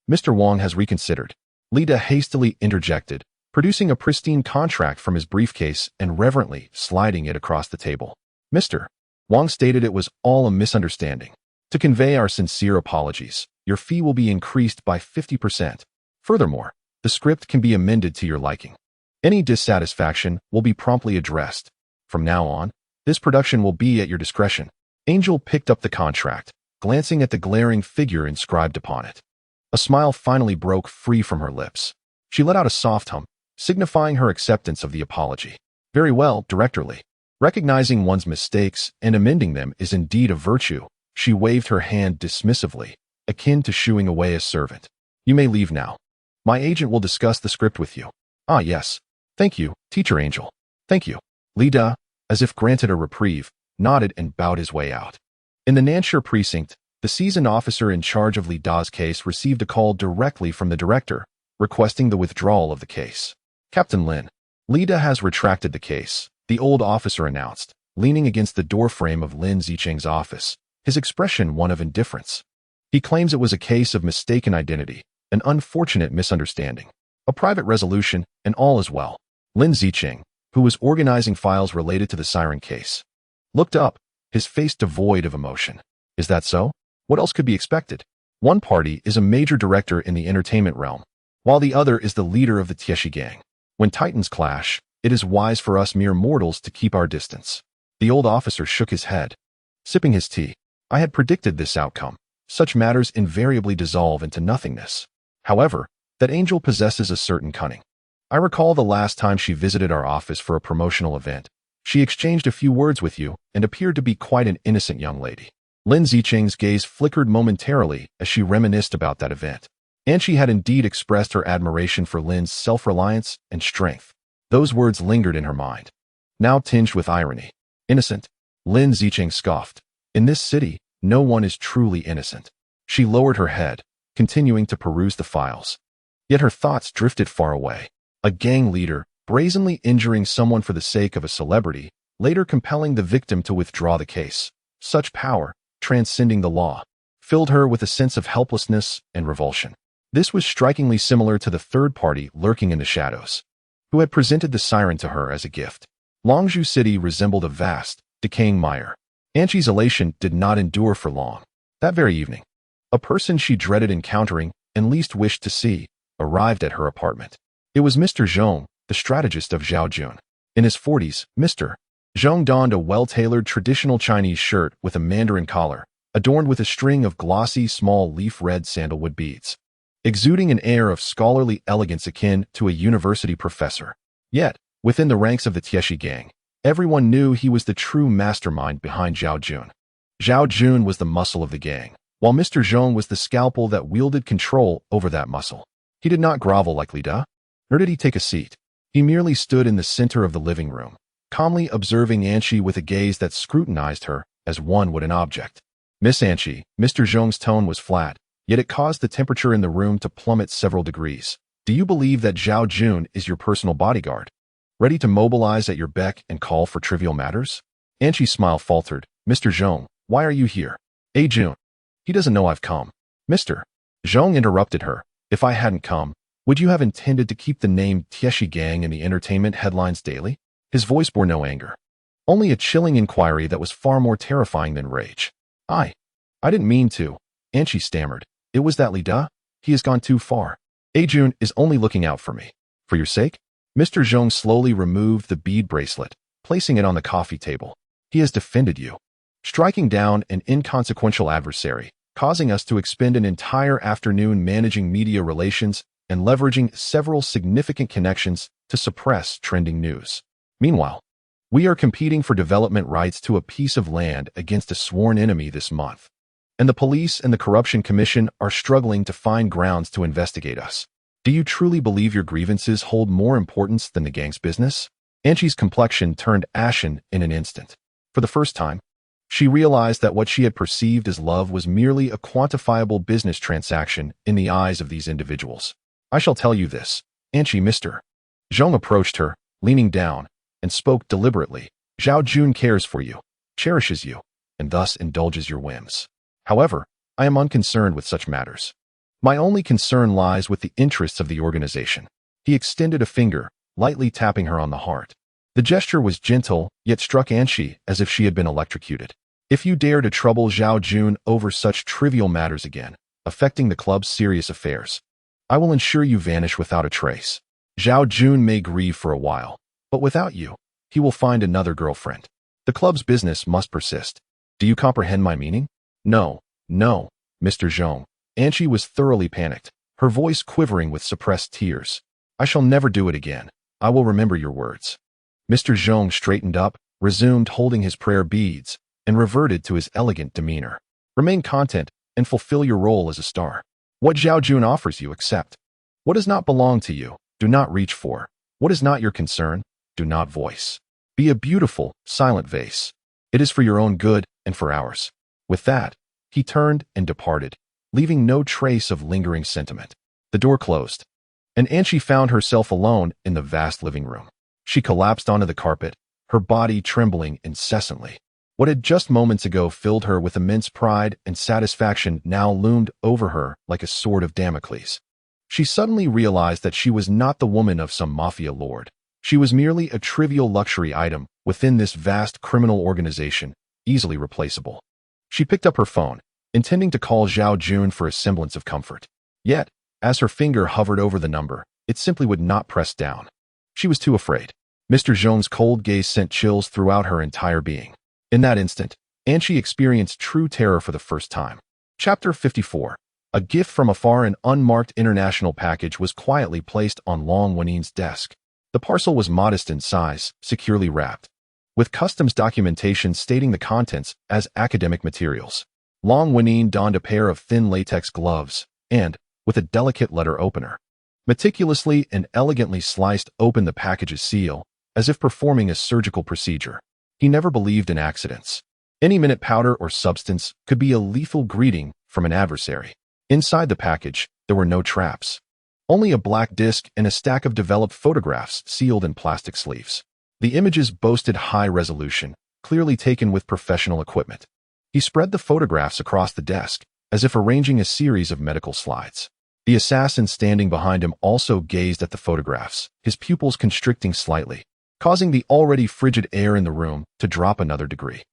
Mr. Wang has reconsidered," Lida hastily interjected, producing a pristine contract from his briefcase and reverently sliding it across the table. "Mr. Wang stated it was all a misunderstanding. To convey our sincere apologies, your fee will be increased by 50%. Furthermore, the script can be amended to your liking. Any dissatisfaction will be promptly addressed. From now on, this production will be at your discretion." Angel picked up the contract, glancing at the glaring figure inscribed upon it. A smile finally broke free from her lips. She let out a soft hum, signifying her acceptance of the apology. "Very well, directorly. Recognizing one's mistakes and amending them is indeed a virtue." She waved her hand dismissively, akin to shooing away a servant. "You may leave now. My agent will discuss the script with you." "Ah, yes. Thank you, Teacher Angel." "Thank you." Lida, as if granted a reprieve, nodded and bowed his way out. In the Nanshire precinct, the seasoned officer in charge of Lida's case received a call directly from the director, requesting the withdrawal of the case. "Captain Lin, Lida has retracted the case," the old officer announced, leaning against the doorframe of Lin Zicheng's office, his expression one of indifference. "He claims it was a case of mistaken identity, an unfortunate misunderstanding. A private resolution, and all is well." Lin Zicheng, who was organizing files related to the siren case, looked up, his face devoid of emotion. "Is that so? What else could be expected? One party is a major director in the entertainment realm, while the other is the leader of the Tieshi gang. When titans clash, it is wise for us mere mortals to keep our distance." The old officer shook his head, sipping his tea. "I had predicted this outcome. Such matters invariably dissolve into nothingness. However, that Angel possesses a certain cunning. I recall the last time she visited our office for a promotional event. She exchanged a few words with you and appeared to be quite an innocent young lady." Lin Zicheng's gaze flickered momentarily as she reminisced about that event. And she had indeed expressed her admiration for Lin's self-reliance and strength. Those words lingered in her mind, now tinged with irony. "Innocent?" Lin Zicheng scoffed. "In this city, no one is truly innocent." She lowered her head, continuing to peruse the files. Yet her thoughts drifted far away. A gang leader, brazenly injuring someone for the sake of a celebrity, later compelling the victim to withdraw the case. Such power, transcending the law, filled her with a sense of helplessness and revulsion. This was strikingly similar to the third party lurking in the shadows, who had presented the siren to her as a gift. Longzhou City resembled a vast, decaying mire. Anshi's elation did not endure for long. That very evening, a person she dreaded encountering and least wished to see arrived at her apartment. It was Mr. Zhong, the strategist of Zhao Jun. In his 40s, Mr. Zhong donned a well-tailored traditional Chinese shirt with a mandarin collar, adorned with a string of glossy small leaf-red sandalwood beads, exuding an air of scholarly elegance akin to a university professor. Yet, within the ranks of the Tieshi gang, everyone knew he was the true mastermind behind Zhao Jun. Zhao Jun was the muscle of the gang, while Mr. Zhong was the scalpel that wielded control over that muscle. He did not grovel like Lida, nor did he take a seat. He merely stood in the center of the living room, calmly observing Anshi with a gaze that scrutinized her as one would an object. "Miss Anshi," Mr. Zhong's tone was flat, yet it caused the temperature in the room to plummet several degrees. "Do you believe that Zhao Jun is your personal bodyguard, ready to mobilize at your beck and call for trivial matters?" Anshi's smile faltered. "Mr. Zhong, why are you here?" "Jun, He doesn't know I've come. Mr. Zhong interrupted her. If I hadn't come, would you have intended to keep the name Tieshi Gang in the entertainment headlines daily? His voice bore no anger. Only a chilling inquiry that was far more terrifying than rage. I didn't mean to. And she stammered. It was that Li Da. He has gone too far. Ajun is only looking out for me. For your sake? Mr. Zhong slowly removed the bead bracelet, placing it on the coffee table. He has defended you, striking down an inconsequential adversary, causing us to expend an entire afternoon managing media relations and leveraging several significant connections to suppress trending news. Meanwhile, we are competing for development rights to a piece of land against a sworn enemy this month, and the police and the Corruption Commission are struggling to find grounds to investigate us. Do you truly believe your grievances hold more importance than the gang's business? Anshi's complexion turned ashen in an instant. For the first time, she realized that what she had perceived as love was merely a quantifiable business transaction in the eyes of these individuals. I shall tell you this, Anshi. Mr. Zhong approached her, leaning down, and spoke deliberately. Zhao Jun cares for you, cherishes you, and thus indulges your whims. However, I am unconcerned with such matters. My only concern lies with the interests of the organization. He extended a finger, lightly tapping her on the heart. The gesture was gentle, yet struck Anshi as if she had been electrocuted. If you dare to trouble Zhao Jun over such trivial matters again, affecting the club's serious affairs, I will ensure you vanish without a trace. Zhao Jun may grieve for a while, but without you, he will find another girlfriend. The club's business must persist. Do you comprehend my meaning? No, Mr. Zhong. Anshi was thoroughly panicked, her voice quivering with suppressed tears. I shall never do it again. I will remember your words. Mr. Zhong straightened up, resumed holding his prayer beads, and reverted to his elegant demeanor. Remain content and fulfill your role as a star. What Zhao Jun offers you, accept. What does not belong to you, do not reach for. What is not your concern, do not voice. Be a beautiful, silent vase. It is for your own good and for ours. With that, he turned and departed, leaving no trace of lingering sentiment. The door closed, and Anshi found herself alone in the vast living room. She collapsed onto the carpet, her body trembling incessantly. What had just moments ago filled her with immense pride and satisfaction now loomed over her like a sword of Damocles. She suddenly realized that she was not the woman of some mafia lord. She was merely a trivial luxury item within this vast criminal organization, easily replaceable. She picked up her phone, intending to call Zhao Jun for a semblance of comfort. Yet, as her finger hovered over the number, it simply would not press down. She was too afraid. Mr. Zhong's cold gaze sent chills throughout her entire being. In that instant, Anshi experienced true terror for the first time. Chapter 54. A gift from afar. An unmarked international package was quietly placed on Long Wennin's desk. The parcel was modest in size, securely wrapped, with customs documentation stating the contents as academic materials. Long Wennin donned a pair of thin latex gloves and, with a delicate letter opener, meticulously and elegantly sliced open the package's seal, as if performing a surgical procedure. He never believed in accidents. Any minute powder or substance could be a lethal greeting from an adversary. Inside the package, there were no traps. Only a black disc and a stack of developed photographs sealed in plastic sleeves. The images boasted high resolution, clearly taken with professional equipment. He spread the photographs across the desk, as if arranging a series of medical slides. The assassin standing behind him also gazed at the photographs, his pupils constricting slightly, causing the already frigid air in the room to drop another degree.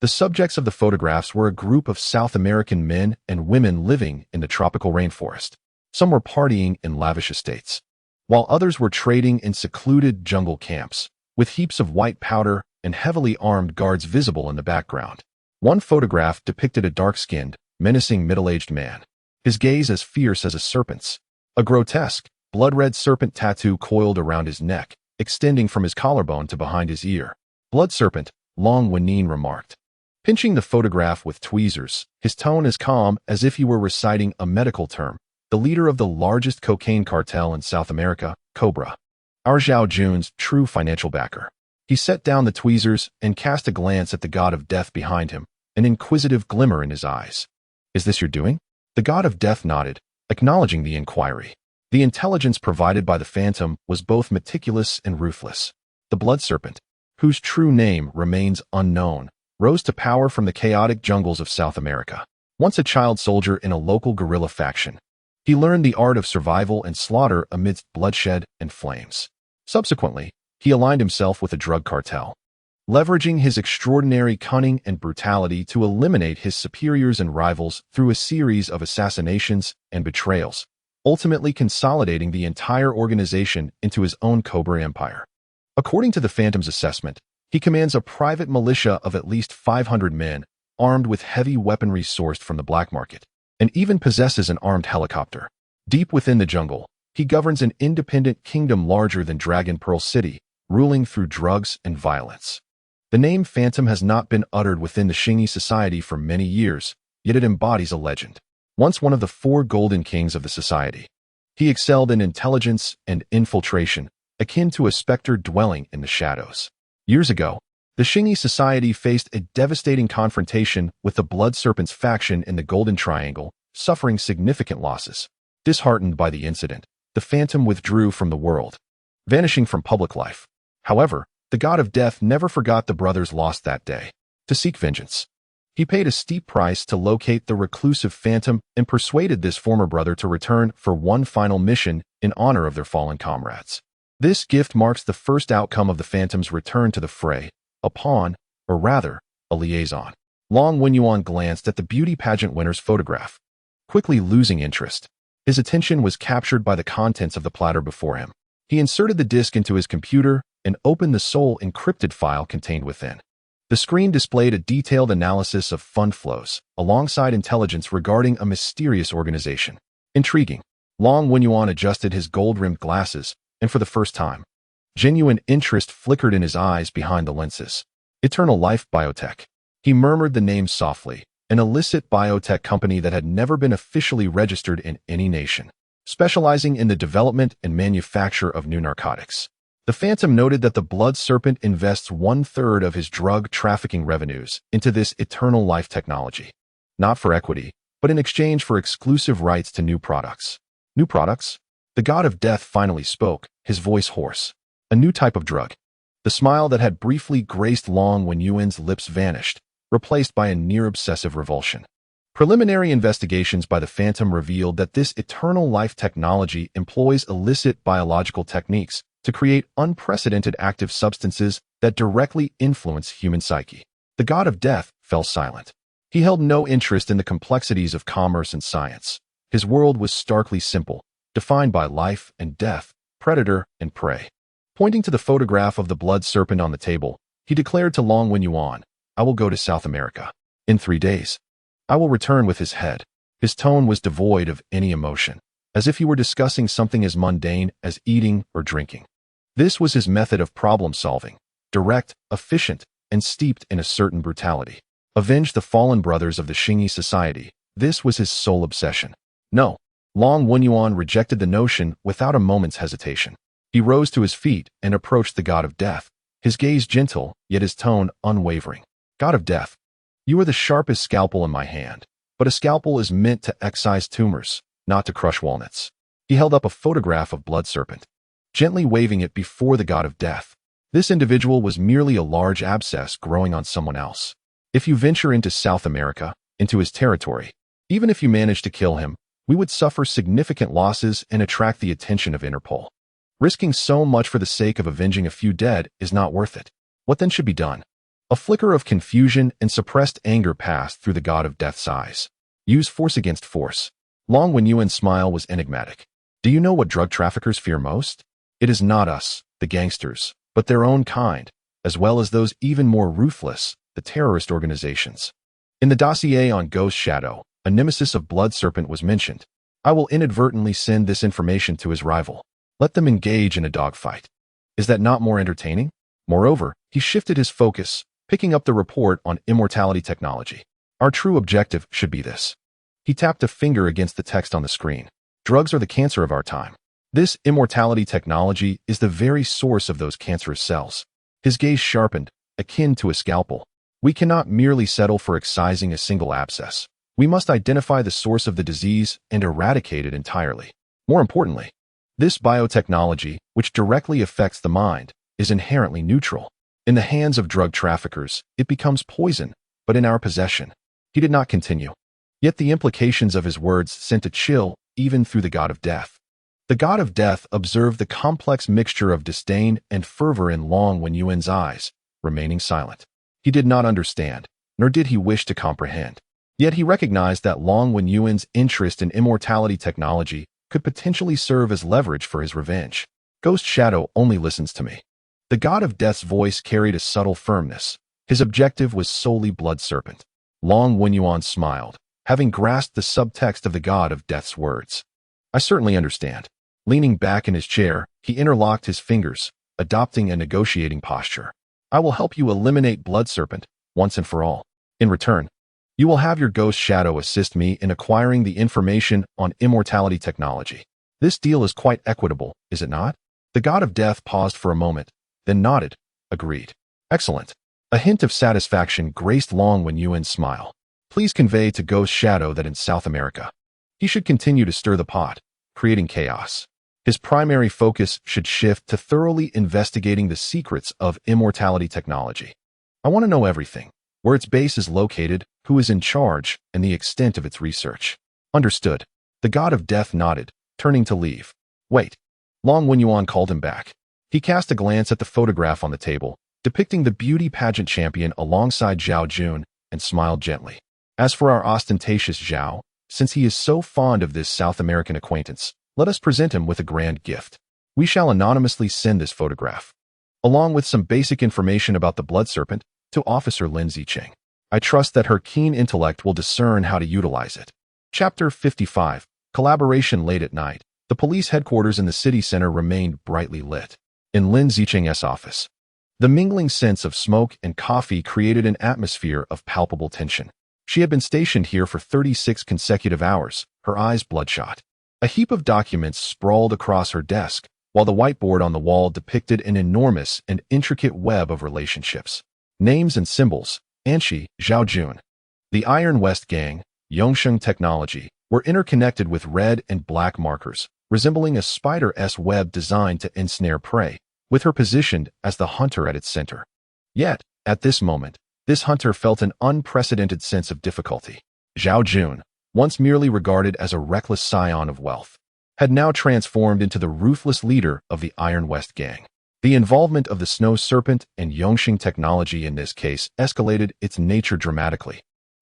The subjects of the photographs were a group of South American men and women living in the tropical rainforest. Some were partying in lavish estates, while others were trading in secluded jungle camps, with heaps of white powder and heavily armed guards visible in the background. One photograph depicted a dark-skinned, menacing middle-aged man, his gaze as fierce as a serpent's. A grotesque, blood-red serpent tattoo coiled around his neck, extending from his collarbone to behind his ear. Blood serpent, Long Wennin remarked, pinching the photograph with tweezers, his tone as calm as if he were reciting a medical term. The leader of the largest cocaine cartel in South America, Cobra. Our Zhao Jun's true financial backer. He set down the tweezers and cast a glance at the god of death behind him, an inquisitive glimmer in his eyes. Is this your doing? The god of death nodded, acknowledging the inquiry. The intelligence provided by the phantom was both meticulous and ruthless. The blood serpent, whose true name remains unknown, rose to power from the chaotic jungles of South America. Once a child soldier in a local guerrilla faction, he learned the art of survival and slaughter amidst bloodshed and flames. Subsequently, he aligned himself with a drug cartel, leveraging his extraordinary cunning and brutality to eliminate his superiors and rivals through a series of assassinations and betrayals, ultimately consolidating the entire organization into his own Cobra empire. According to the Phantom's assessment, he commands a private militia of at least 500 men, armed with heavy weaponry sourced from the black market, and even possesses an armed helicopter. Deep within the jungle, he governs an independent kingdom larger than Dragon Pearl City, ruling through drugs and violence. The name Phantom has not been uttered within the Xingyi society for many years, yet it embodies a legend. Once one of the 4 golden kings of the society, he excelled in intelligence and infiltration, akin to a specter dwelling in the shadows. Years ago, the Xingyi society faced a devastating confrontation with the Blood Serpent's faction in the Golden Triangle, suffering significant losses. Disheartened by the incident, the Phantom withdrew from the world, vanishing from public life. However, the god of death never forgot the brothers lost that day. To seek vengeance, he paid a steep price to locate the reclusive Phantom and persuaded this former brother to return for one final mission in honor of their fallen comrades. This gift marks the first outcome of the Phantom's return to the fray, a pawn, or rather, a liaison. Long Wenyuan glanced at the beauty pageant winner's photograph, quickly losing interest. His attention was captured by the contents of the platter before him. He inserted the disc into his computer and opened the sole encrypted file contained within. The screen displayed a detailed analysis of fund flows, alongside intelligence regarding a mysterious organization. Intriguing. Long Wenyuan adjusted his gold-rimmed glasses, and for the first time, genuine interest flickered in his eyes behind the lenses. Eternal Life Biotech. He murmured the name softly, an illicit biotech company that had never been officially registered in any nation, specializing in the development and manufacture of new narcotics. The Phantom noted that the Blood Serpent invests 1/3 of his drug trafficking revenues into this eternal life technology, not for equity, but in exchange for exclusive rights to new products. New products? The god of death finally spoke, his voice hoarse. A new type of drug. The smile that had briefly graced Long Wenyuan's lips vanished, replaced by a near-obsessive revulsion. Preliminary investigations by the Phantom revealed that this eternal life technology employs illicit biological techniques to create unprecedented active substances that directly influence human psyche. The god of death fell silent. He held no interest in the complexities of commerce and science. His world was starkly simple, defined by life and death, predator and prey. Pointing to the photograph of the blood serpent on the table, he declared to Long Wenyuan, "I will go to South America. In 3 days. I will return with his head." His tone was devoid of any emotion, as if he were discussing something as mundane as eating or drinking. This was his method of problem-solving, direct, efficient, and steeped in a certain brutality. Avenge the fallen brothers of the Xingyi society. This was his sole obsession. No. Long Wenyuan rejected the notion without a moment's hesitation. He rose to his feet and approached the god of death, his gaze gentle, yet his tone unwavering. God of death, you are the sharpest scalpel in my hand, but a scalpel is meant to excise tumors, not to crush walnuts. He held up a photograph of Blood Serpent, gently waving it before the god of death. This individual was merely a large abscess growing on someone else. If you venture into South America, into his territory, even if you manage to kill him, we would suffer significant losses and attract the attention of Interpol. Risking so much for the sake of avenging a few dead is not worth it. What then should be done? A flicker of confusion and suppressed anger passed through the god of death's eyes. Use force against force. Long Wenyuan's smile was enigmatic. Do you know what drug traffickers fear most? It is not us, the gangsters, but their own kind, as well as those even more ruthless, the terrorist organizations. In the dossier on Ghost Shadow, a nemesis of Blood Serpent was mentioned. I will inadvertently send this information to his rival. Let them engage in a dogfight. Is that not more entertaining? Moreover, he shifted his focus, picking up the report on immortality technology. Our true objective should be this. He tapped a finger against the text on the screen. Drugs are the cancer of our time. This immortality technology is the very source of those cancerous cells. His gaze sharpened, akin to a scalpel. We cannot merely settle for excising a single abscess. We must identify the source of the disease and eradicate it entirely. More importantly, this biotechnology, which directly affects the mind, is inherently neutral. In the hands of drug traffickers, it becomes poison, but in our possession. He did not continue. Yet the implications of his words sent a chill even through the god of death. The god of death observed the complex mixture of disdain and fervor in Long Wenyuan's eyes, remaining silent. He did not understand, nor did he wish to comprehend. Yet he recognized that Long Wenyuan's interest in immortality technology could potentially serve as leverage for his revenge. Ghost Shadow only listens to me. The god of death's voice carried a subtle firmness. His objective was solely Blood Serpent. Long Wenyuan smiled, having grasped the subtext of the god of death's words. I certainly understand. Leaning back in his chair, he interlocked his fingers, adopting a negotiating posture. I will help you eliminate Blood Serpent, once and for all. In return, you will have your Ghost Shadow assist me in acquiring the information on immortality technology. This deal is quite equitable, is it not? The god of death paused for a moment, then nodded, agreed. Excellent. A hint of satisfaction graced Long Wenyuan's smile. Please convey to Ghost Shadow that in South America, he should continue to stir the pot, creating chaos. His primary focus should shift to thoroughly investigating the secrets of immortality technology. I want to know everything, where its base is located, who is in charge, and the extent of its research. Understood. The god of death nodded, turning to leave. Wait. Long Wenyuan called him back. He cast a glance at the photograph on the table, depicting the beauty pageant champion alongside Zhao Jun, and smiled gently. As for our ostentatious Zhao, since he is so fond of this South American acquaintance, let us present him with a grand gift. We shall anonymously send this photograph, along with some basic information about the Blood Serpent, to Officer Lin Zicheng. I trust that her keen intellect will discern how to utilize it. Chapter 55. Collaboration. Late at night, the police headquarters in the city center remained brightly lit. In Lin Zicheng's office, the mingling scents of smoke and coffee created an atmosphere of palpable tension. She had been stationed here for 36 consecutive hours, her eyes bloodshot. A heap of documents sprawled across her desk, while the whiteboard on the wall depicted an enormous and intricate web of relationships. Names and symbols: Anshi, Zhao Jun. The Iron West Gang, Yongsheng Technology, were interconnected with red and black markers, resembling a spider-esque web designed to ensnare prey, with her positioned as the hunter at its center. Yet, at this moment, this hunter felt an unprecedented sense of difficulty. Zhao Jun, once merely regarded as a reckless scion of wealth, had now transformed into the ruthless leader of the Iron West Gang. The involvement of the Snow Serpent and Yongsheng Technology in this case escalated its nature dramatically,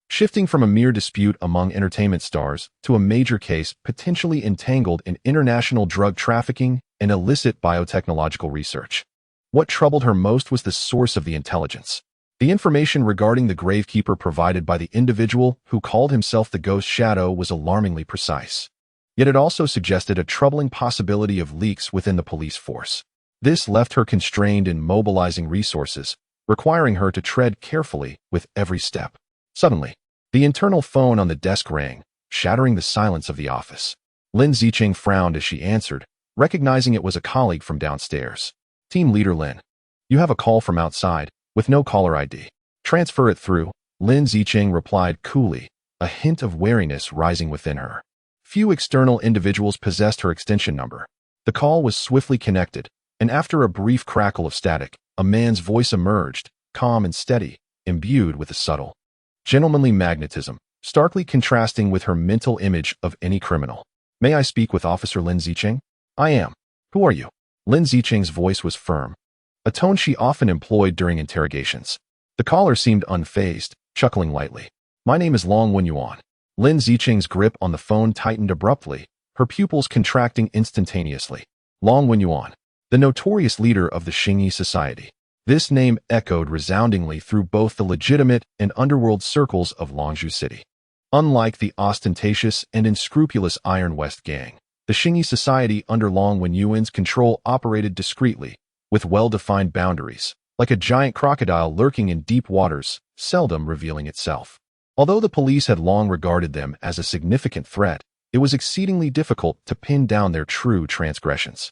shifting from a mere dispute among entertainment stars to a major case potentially entangled in international drug trafficking and illicit biotechnological research. What troubled her most was the source of the intelligence. The information regarding the gravekeeper provided by the individual who called himself the Ghost Shadow was alarmingly precise. Yet it also suggested a troubling possibility of leaks within the police force. This left her constrained in mobilizing resources, requiring her to tread carefully with every step. Suddenly, the internal phone on the desk rang, shattering the silence of the office. Lin Zicheng frowned as she answered, recognizing it was a colleague from downstairs. Team Leader Lin, you have a call from outside, with no caller ID. Transfer it through, Lin Zicheng replied coolly, a hint of wariness rising within her. Few external individuals possessed her extension number. The call was swiftly connected, and after a brief crackle of static, a man's voice emerged, calm and steady, imbued with a subtle, gentlemanly magnetism, starkly contrasting with her mental image of any criminal. May I speak with Officer Lin Zicheng? I am. Who are you? Lin Zicheng's voice was firm, a tone she often employed during interrogations. The caller seemed unfazed, chuckling lightly. My name is Long Wenyuan. Lin Zicheng's grip on the phone tightened abruptly, her pupils contracting instantaneously. Long Wenyuan, the notorious leader of the Xingyi Society. This name echoed resoundingly through both the legitimate and underworld circles of Longzhou City. Unlike the ostentatious and unscrupulous Iron West Gang, the Xingyi Society under Long Wenyuan's control operated discreetly, with well-defined boundaries, like a giant crocodile lurking in deep waters, seldom revealing itself. Although the police had long regarded them as a significant threat, it was exceedingly difficult to pin down their true transgressions.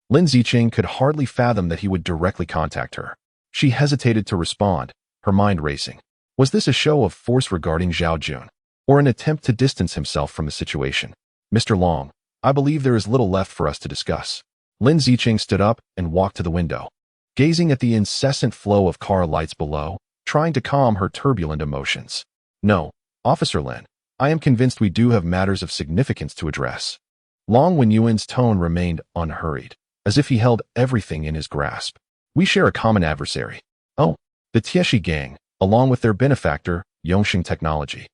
Lin Zicheng could hardly fathom that he would directly contact her. She hesitated to respond, her mind racing. Was this a show of force regarding Zhao Jun, or an attempt to distance himself from the situation? Mr. Long, I believe there is little left for us to discuss. Lin Zicheng stood up and walked to the window, gazing at the incessant flow of car lights below, trying to calm her turbulent emotions. No, Officer Lin, I am convinced we do have matters of significance to address. Long Wenyuan's tone remained unhurried, as if he held everything in his grasp. We share a common adversary. Oh, the Tieshi gang, along with their benefactor, Yongxing Technology,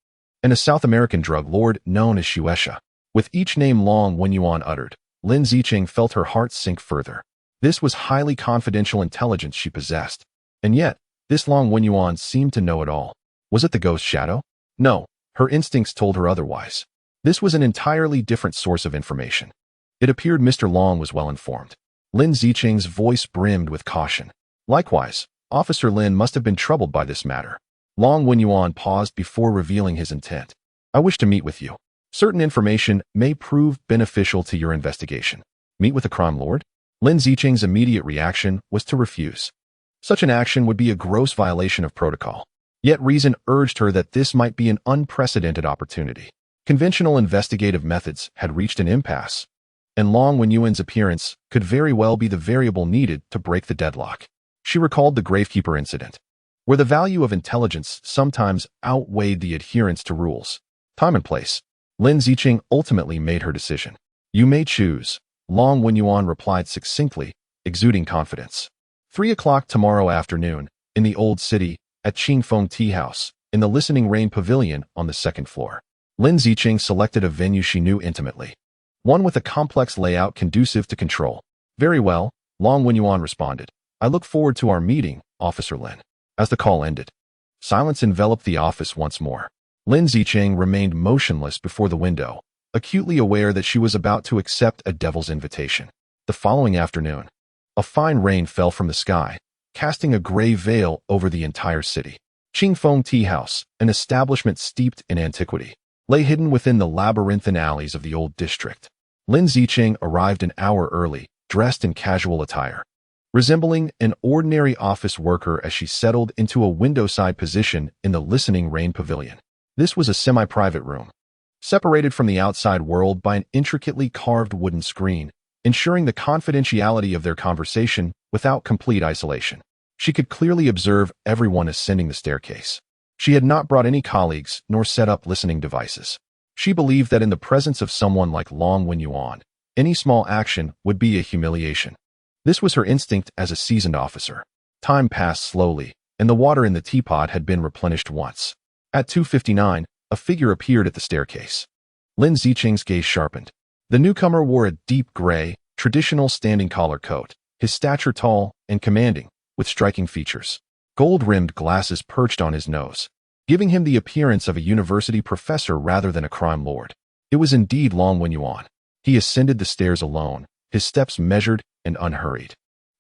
and a South American drug lord known as Shueisha. With each name Long Wenyuan uttered, Lin Zicheng felt her heart sink further. This was highly confidential intelligence she possessed. And yet, this Long Wenyuan seemed to know it all. Was it the ghost shadow? No, her instincts told her otherwise. This was an entirely different source of information. It appeared Mr. Long was well informed. Lin Zicheng's voice brimmed with caution. Likewise, Officer Lin must have been troubled by this matter. Long Wenyuan paused before revealing his intent. I wish to meet with you. Certain information may prove beneficial to your investigation. Meet with the crime lord? Lin Zicheng's immediate reaction was to refuse. Such an action would be a gross violation of protocol. Yet reason urged her that this might be an unprecedented opportunity. Conventional investigative methods had reached an impasse, and Long Wenyuan's appearance could very well be the variable needed to break the deadlock. She recalled the gravekeeper incident, where the value of intelligence sometimes outweighed the adherence to rules. Time and place. Lin Zicheng ultimately made her decision. You may choose, Long Wenyuan replied succinctly, exuding confidence. 3 o'clock tomorrow afternoon, in the Old City, at Qingfeng Tea House, in the Listening Rain Pavilion on the 2nd floor. Lin Zicheng selected a venue she knew intimately, one with a complex layout conducive to control. Very well, Long Wenyuan responded. I look forward to our meeting, Officer Lin. As the call ended, silence enveloped the office once more. Lin Zicheng remained motionless before the window, acutely aware that she was about to accept a devil's invitation. The following afternoon, a fine rain fell from the sky, casting a gray veil over the entire city. Qingfeng Tea House, an establishment steeped in antiquity, lay hidden within the labyrinthine alleys of the old district. Lin Zicheng arrived an hour early, dressed in casual attire, resembling an ordinary office worker as she settled into a window-side position in the Listening Rain Pavilion. This was a semi-private room, separated from the outside world by an intricately carved wooden screen, ensuring the confidentiality of their conversation without complete isolation. She could clearly observe everyone ascending the staircase. She had not brought any colleagues nor set up listening devices. She believed that in the presence of someone like Long Wenyuan, any small action would be a humiliation. This was her instinct as a seasoned officer. Time passed slowly, and the water in the teapot had been replenished once. At 2:59, a figure appeared at the staircase. Lin Zicheng's gaze sharpened. The newcomer wore a deep gray, traditional standing collar coat, his stature tall and commanding, with striking features. Gold-rimmed glasses perched on his nose, giving him the appearance of a university professor rather than a crime lord. It was indeed Long Wenyuan. He ascended the stairs alone, his steps measured and unhurried,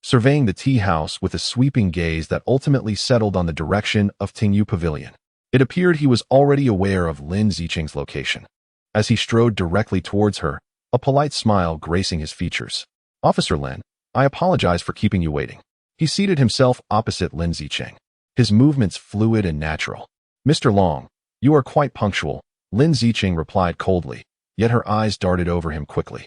surveying the tea house with a sweeping gaze that ultimately settled on the direction of Tingyu Pavilion. It appeared he was already aware of Lin Zicheng's location. As he strode directly towards her, a polite smile gracing his features. Officer Lin, I apologize for keeping you waiting. He seated himself opposite Lin Zicheng, his movements fluid and natural. Mr. Long, you are quite punctual, Lin Zicheng replied coldly, yet her eyes darted over him quickly.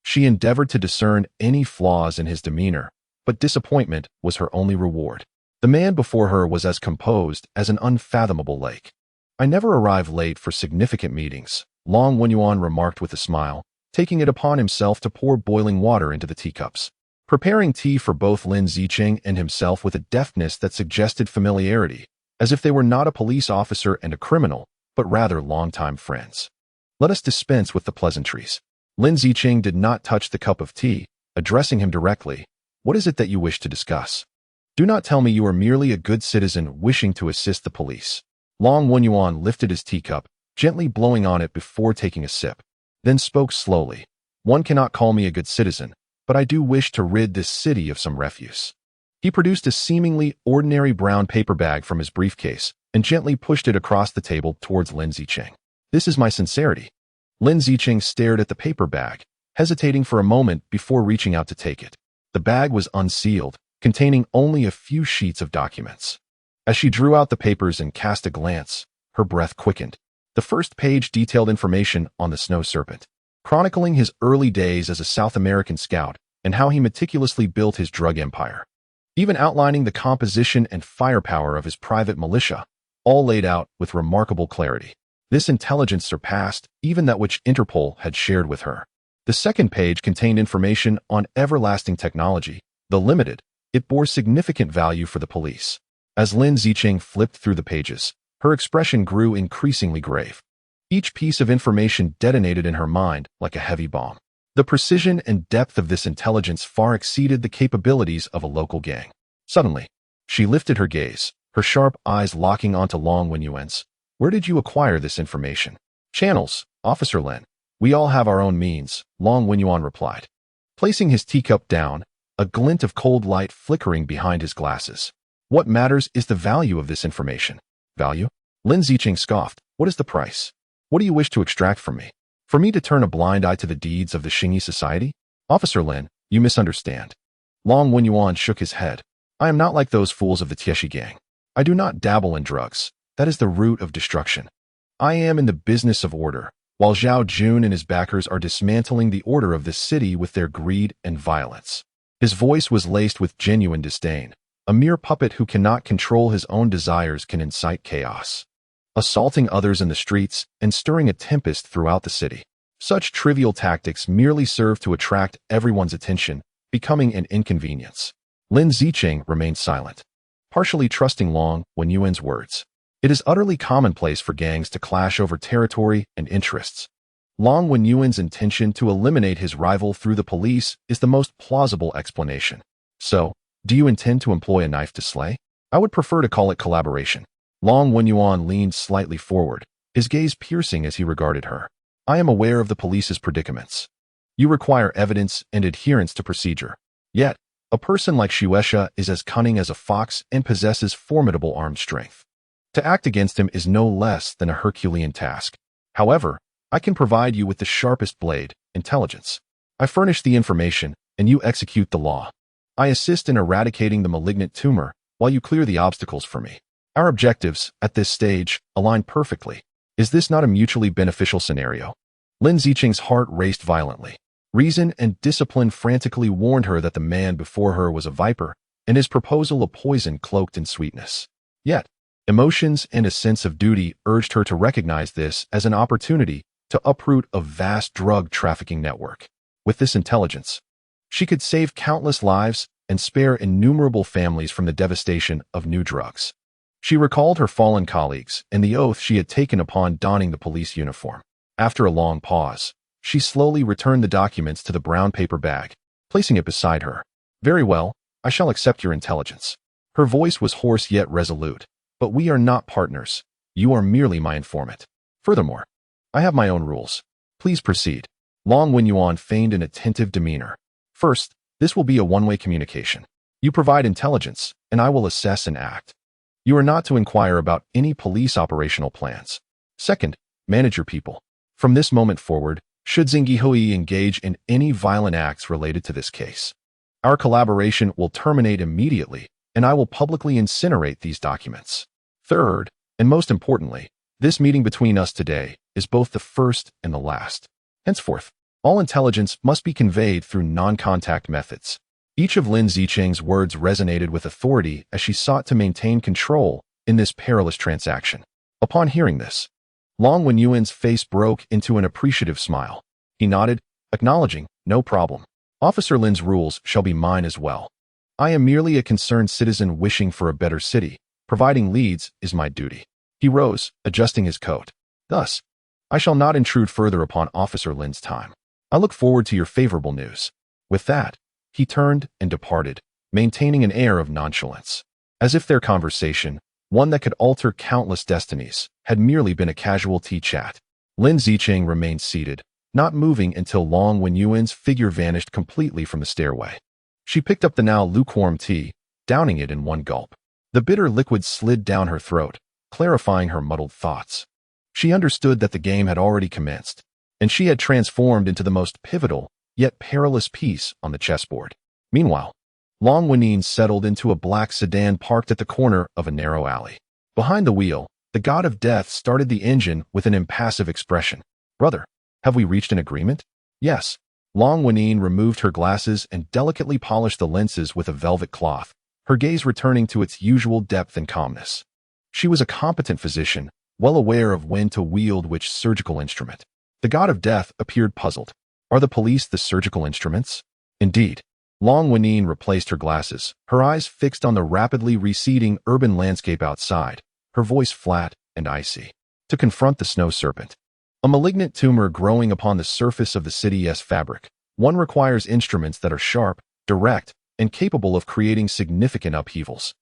She endeavored to discern any flaws in his demeanor, but disappointment was her only reward. The man before her was as composed as an unfathomable lake. I never arrive late for significant meetings, Long Wenyuan remarked with a smile, taking it upon himself to pour boiling water into the teacups, preparing tea for both Lin Zicheng and himself with a deftness that suggested familiarity, as if they were not a police officer and a criminal, but rather longtime friends. Let us dispense with the pleasantries. Lin Zicheng did not touch the cup of tea, addressing him directly. What is it that you wish to discuss? Do not tell me you are merely a good citizen wishing to assist the police. Long Wenyuan lifted his teacup, gently blowing on it before taking a sip, then spoke slowly. One cannot call me a good citizen, but I do wish to rid this city of some refuse. He produced a seemingly ordinary brown paper bag from his briefcase and gently pushed it across the table towards Lin Zicheng. This is my sincerity. Lin Zicheng stared at the paper bag, hesitating for a moment before reaching out to take it. The bag was unsealed, containing only a few sheets of documents. As she drew out the papers and cast a glance, her breath quickened. The first page detailed information on the snow serpent, chronicling his early days as a South American scout and how he meticulously built his drug empire, even outlining the composition and firepower of his private militia, all laid out with remarkable clarity. This intelligence surpassed even that which Interpol had shared with her. The second page contained information on everlasting technology, though limited. It bore significant value for the police. As Lin Zicheng flipped through the pages, her expression grew increasingly grave. Each piece of information detonated in her mind like a heavy bomb. The precision and depth of this intelligence far exceeded the capabilities of a local gang. Suddenly, she lifted her gaze, her sharp eyes locking onto Long Wenyuan's. Where did you acquire this information? Channels, Officer Lin. We all have our own means, Long Wenyuan replied. Placing his teacup down, a glint of cold light flickering behind his glasses. What matters is the value of this information. Value? Lin Zicheng scoffed. What is the price? What do you wish to extract from me? For me to turn a blind eye to the deeds of the Xingyi society? Officer Lin, you misunderstand. Long Wenyuan shook his head. I am not like those fools of the Tieshi gang. I do not dabble in drugs. That is the root of destruction. I am in the business of order, while Zhao Jun and his backers are dismantling the order of this city with their greed and violence. His voice was laced with genuine disdain. A mere puppet who cannot control his own desires can incite chaos, assaulting others in the streets and stirring a tempest throughout the city. Such trivial tactics merely serve to attract everyone's attention, becoming an inconvenience. Lin Zicheng remained silent, partially trusting Long Wenyuan's words. It is utterly commonplace for gangs to clash over territory and interests. Long Wenyuan's intention to eliminate his rival through the police is the most plausible explanation. So, do you intend to employ a knife to slay? I would prefer to call it collaboration. Long Wenyuan leaned slightly forward, his gaze piercing as he regarded her. I am aware of the police's predicaments. You require evidence and adherence to procedure. Yet, a person like Shueisha is as cunning as a fox and possesses formidable arm strength. To act against him is no less than a Herculean task. However, I can provide you with the sharpest blade, intelligence. I furnish the information, and you execute the law. I assist in eradicating the malignant tumor, while you clear the obstacles for me. Our objectives, at this stage, align perfectly. Is this not a mutually beneficial scenario? Lin Zicheng's heart raced violently. Reason and discipline frantically warned her that the man before her was a viper, and his proposal a poison cloaked in sweetness. Yet, emotions and a sense of duty urged her to recognize this as an opportunity to uproot a vast drug trafficking network. With this intelligence, she could save countless lives and spare innumerable families from the devastation of new drugs. She recalled her fallen colleagues and the oath she had taken upon donning the police uniform. After a long pause, she slowly returned the documents to the brown paper bag, placing it beside her. Very well, I shall accept your intelligence. Her voice was hoarse yet resolute. But we are not partners. You are merely my informant. Furthermore, I have my own rules. Please proceed. Long Wenyuan feigned an attentive demeanor. First, this will be a one-way communication. You provide intelligence, and I will assess and act. You are not to inquire about any police operational plans. Second, manage your people. From this moment forward, should Xingyi engage in any violent acts related to this case, our collaboration will terminate immediately, and I will publicly incinerate these documents. Third, and most importantly, this meeting between us today is both the first and the last. Henceforth, all intelligence must be conveyed through non-contact methods. Each of Lin Zicheng's words resonated with authority as she sought to maintain control in this perilous transaction. Upon hearing this, Long Wenyuan's face broke into an appreciative smile. He nodded, acknowledging, no problem. Officer Lin's rules shall be mine as well. I am merely a concerned citizen wishing for a better city. Providing leads is my duty. He rose, adjusting his coat. Thus, I shall not intrude further upon Officer Lin's time. I look forward to your favorable news. With that, he turned and departed, maintaining an air of nonchalance, as if their conversation, one that could alter countless destinies, had merely been a casual tea chat. Lin Zicheng remained seated, not moving until Long Wenyuan's figure vanished completely from the stairway. She picked up the now lukewarm tea, downing it in one gulp. The bitter liquid slid down her throat, clarifying her muddled thoughts. She understood that the game had already commenced, and she had transformed into the most pivotal, yet perilous piece on the chessboard. Meanwhile, Long Wenyuan settled into a black sedan parked at the corner of a narrow alley. Behind the wheel, the god of death started the engine with an impassive expression. Brother, have we reached an agreement? Yes. Long Wenyuan removed her glasses and delicately polished the lenses with a velvet cloth, her gaze returning to its usual depth and calmness. She was a competent physician, well aware of when to wield which surgical instrument. The god of death appeared puzzled. Are the police the surgical instruments? Indeed. Long Wenyin replaced her glasses, her eyes fixed on the rapidly receding urban landscape outside, her voice flat and icy. To confront the snow serpent, a malignant tumor growing upon the surface of the city's fabric, one requires instruments that are sharp, direct, and capable of creating significant upheavals.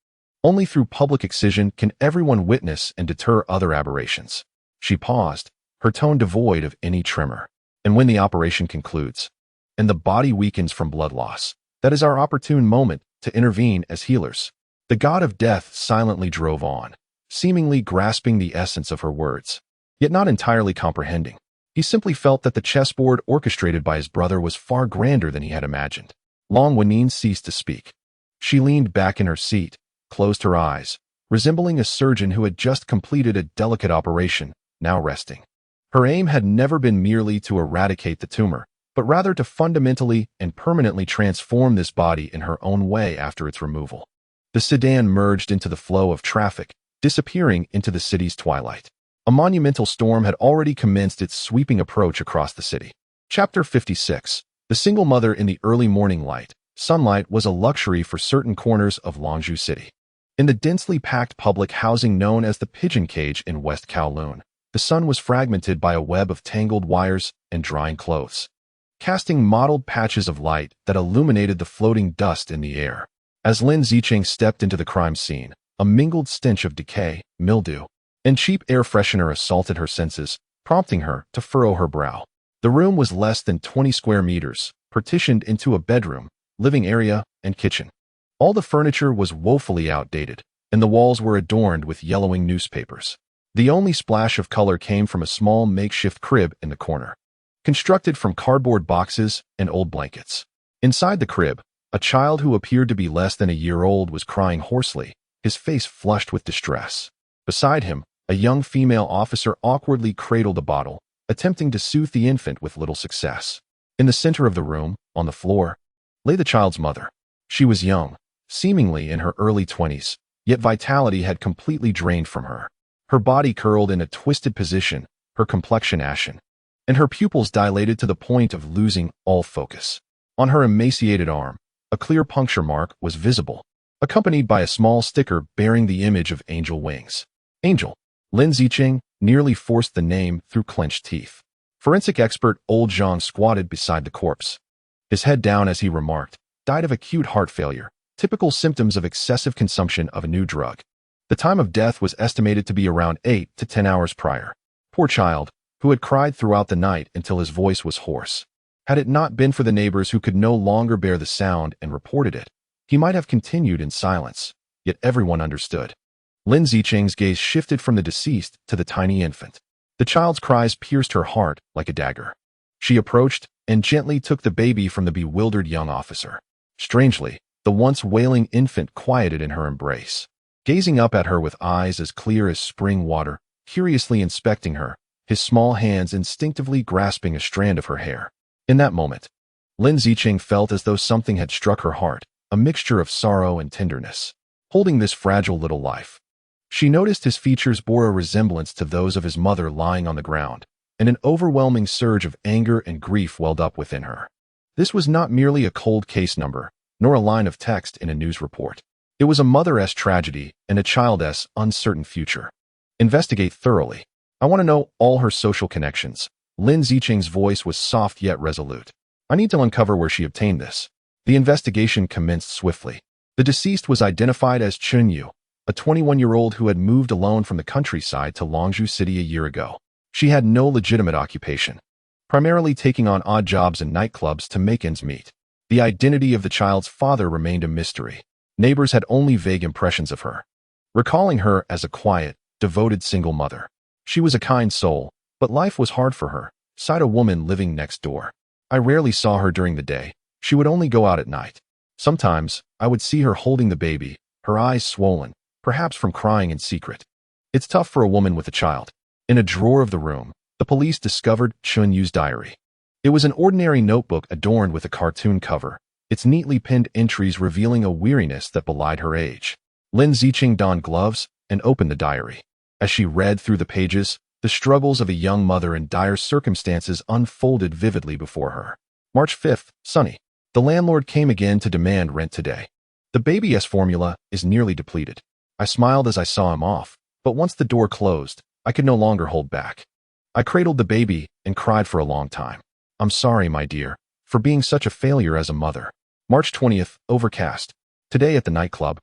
Only through public excision can everyone witness and deter other aberrations. She paused, her tone devoid of any tremor. And when the operation concludes, and the body weakens from blood loss, that is our opportune moment to intervene as healers. The god of death silently drove on, seemingly grasping the essence of her words, yet not entirely comprehending. He simply felt that the chessboard orchestrated by his brother was far grander than he had imagined. Long Wenyin ceased to speak. She leaned back in her seat, closed her eyes, resembling a surgeon who had just completed a delicate operation, now resting. Her aim had never been merely to eradicate the tumor, but rather to fundamentally and permanently transform this body in her own way after its removal. The sedan merged into the flow of traffic, disappearing into the city's twilight. A monumental storm had already commenced its sweeping approach across the city. Chapter 56. The single mother in the early morning light. Sunlight was a luxury for certain corners of Longzhou City. In the densely packed public housing known as the Pigeon Cage in West Kowloon, the sun was fragmented by a web of tangled wires and drying clothes, casting mottled patches of light that illuminated the floating dust in the air. As Lin Zicheng stepped into the crime scene, a mingled stench of decay, mildew, and cheap air freshener assaulted her senses, prompting her to furrow her brow. The room was less than 20 square meters, partitioned into a bedroom, living area, and kitchen. All the furniture was woefully outdated, and the walls were adorned with yellowing newspapers. The only splash of color came from a small makeshift crib in the corner, constructed from cardboard boxes and old blankets. Inside the crib, a child who appeared to be less than a year old was crying hoarsely, his face flushed with distress. Beside him, a young female officer awkwardly cradled a bottle, attempting to soothe the infant with little success. In the center of the room, on the floor, lay the child's mother. She was young, seemingly in her early 20s, yet vitality had completely drained from her. Her body curled in a twisted position, her complexion ashen, and her pupils dilated to the point of losing all focus. On her emaciated arm, a clear puncture mark was visible, accompanied by a small sticker bearing the image of angel wings. Angel. Lin Zicheng nearly forced the name through clenched teeth. Forensic expert Old Zhang squatted beside the corpse, his head down as he remarked, died of acute heart failure, typical symptoms of excessive consumption of a new drug. The time of death was estimated to be around 8 to 10 hours prior. Poor child, who had cried throughout the night until his voice was hoarse. Had it not been for the neighbors who could no longer bear the sound and reported it, he might have continued in silence, yet everyone understood. Lin Zicheng's gaze shifted from the deceased to the tiny infant. The child's cries pierced her heart like a dagger. She approached and gently took the baby from the bewildered young officer. Strangely, the once wailing infant quieted in her embrace, gazing up at her with eyes as clear as spring water, curiously inspecting her, his small hands instinctively grasping a strand of her hair. In that moment, Lin Zicheng felt as though something had struck her heart, a mixture of sorrow and tenderness. Holding this fragile little life, she noticed his features bore a resemblance to those of his mother lying on the ground, and an overwhelming surge of anger and grief welled up within her. This was not merely a cold case number, nor a line of text in a news report. It was a mother-esque tragedy and a child's uncertain future. Investigate thoroughly. I want to know all her social connections. Lin Zicheng's voice was soft yet resolute. I need to uncover where she obtained this. The investigation commenced swiftly. The deceased was identified as Chun Yu, a 21-year-old who had moved alone from the countryside to Longzhou City a year ago. She had no legitimate occupation, primarily taking on odd jobs in nightclubs to make ends meet. The identity of the child's father remained a mystery. Neighbors had only vague impressions of her, recalling her as a quiet, devoted single mother. She was a kind soul, but life was hard for her, sighed a woman living next door. I rarely saw her during the day. She would only go out at night. Sometimes, I would see her holding the baby, her eyes swollen, perhaps from crying in secret. It's tough for a woman with a child. In a drawer of the room, the police discovered Chun Yu's diary. It was an ordinary notebook adorned with a cartoon cover, its neatly pinned entries revealing a weariness that belied her age. Lin Zicheng donned gloves and opened the diary. As she read through the pages, the struggles of a young mother in dire circumstances unfolded vividly before her. March 5th, sunny. The landlord came again to demand rent today. The baby's formula is nearly depleted. I smiled as I saw him off, but once the door closed, I could no longer hold back. I cradled the baby and cried for a long time. I'm sorry, my dear, for being such a failure as a mother. March 20th, overcast. Today at the nightclub,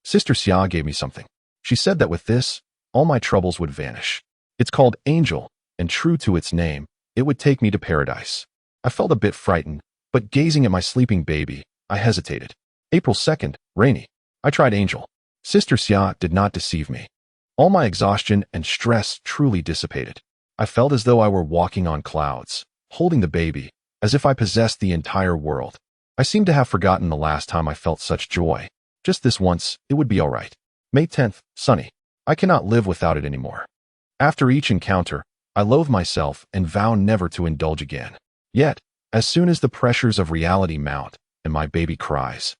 Sister Xia gave me something. She said that with this, all my troubles would vanish. It's called Angel, and true to its name, it would take me to paradise. I felt a bit frightened, but gazing at my sleeping baby, I hesitated. April 2nd, rainy. I tried Angel. Sister Xia did not deceive me. All my exhaustion and stress truly dissipated. I felt as though I were walking on clouds, holding the baby, as if I possessed the entire world. I seemed to have forgotten the last time I felt such joy. Just this once, it would be all right. May 10th, sunny. I cannot live without it anymore. After each encounter, I loathe myself and vow never to indulge again. Yet, as soon as the pressures of reality mount and my baby cries,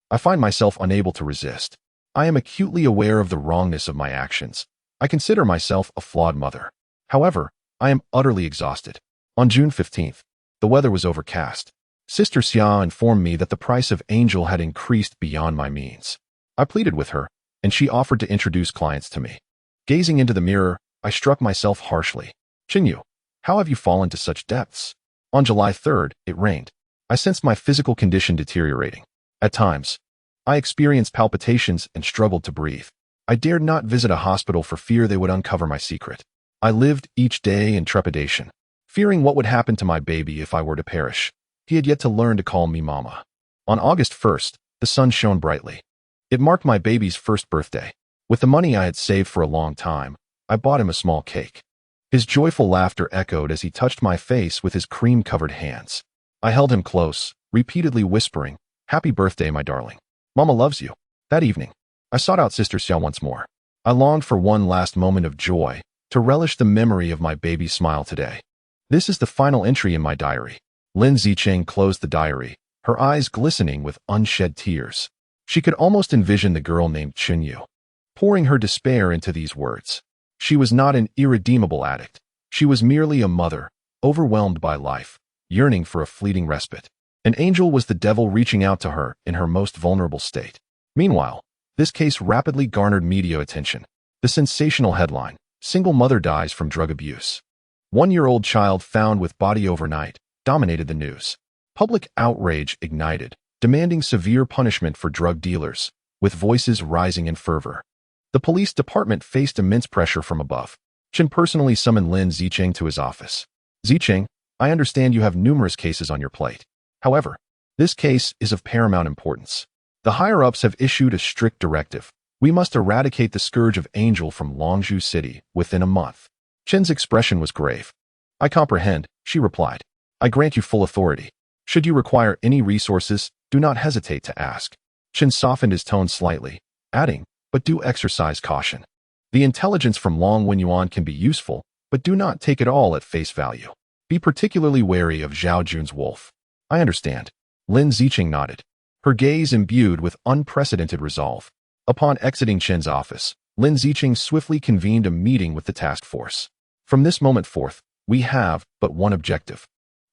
I find myself unable to resist. I am acutely aware of the wrongness of my actions. I consider myself a flawed mother. However, I am utterly exhausted. On June 15th, the weather was overcast. Sister Xia informed me that the price of Angel had increased beyond my means. I pleaded with her, and she offered to introduce clients to me. Gazing into the mirror, I struck myself harshly. Chinyu, how have you fallen to such depths? On July 3rd, it rained. I sensed my physical condition deteriorating. At times, I experienced palpitations and struggled to breathe. I dared not visit a hospital for fear they would uncover my secret. I lived each day in trepidation, fearing what would happen to my baby if I were to perish. He had yet to learn to call me Mama. On August 1st, the sun shone brightly. It marked my baby's first birthday. With the money I had saved for a long time, I bought him a small cake. His joyful laughter echoed as he touched my face with his cream-covered hands. I held him close, repeatedly whispering, "Happy birthday, my darling. Mama loves you." That evening, I sought out Sister Xia once more. I longed for one last moment of joy, to relish the memory of my baby's smile today. This is the final entry in my diary. Lin Zicheng closed the diary, her eyes glistening with unshed tears. She could almost envision the girl named Chinyu, pouring her despair into these words. She was not an irredeemable addict. She was merely a mother, overwhelmed by life, yearning for a fleeting respite. An angel was the devil reaching out to her in her most vulnerable state. Meanwhile, this case rapidly garnered media attention. The sensational headline, "Single mother dies from drug abuse." 1-year-old child found with body overnight, dominated the news. Public outrage ignited, demanding severe punishment for drug dealers, with voices rising in fervor. The police department faced immense pressure from above. Chen personally summoned Lin Zicheng to his office. "Zicheng, I understand you have numerous cases on your plate. However, this case is of paramount importance. The higher-ups have issued a strict directive. We must eradicate the scourge of Angel from Longzhou City within a month." Chen's expression was grave. "I comprehend," she replied. "I grant you full authority. Should you require any resources, do not hesitate to ask." Chen softened his tone slightly, adding, "But do exercise caution. The intelligence from Long Wenyuan can be useful, but do not take it all at face value. Be particularly wary of Zhao Jun's wolf." "I understand." Lin Zicheng nodded, her gaze imbued with unprecedented resolve. Upon exiting Chen's office, Lin Zicheng swiftly convened a meeting with the task force. "From this moment forth, we have but one objective."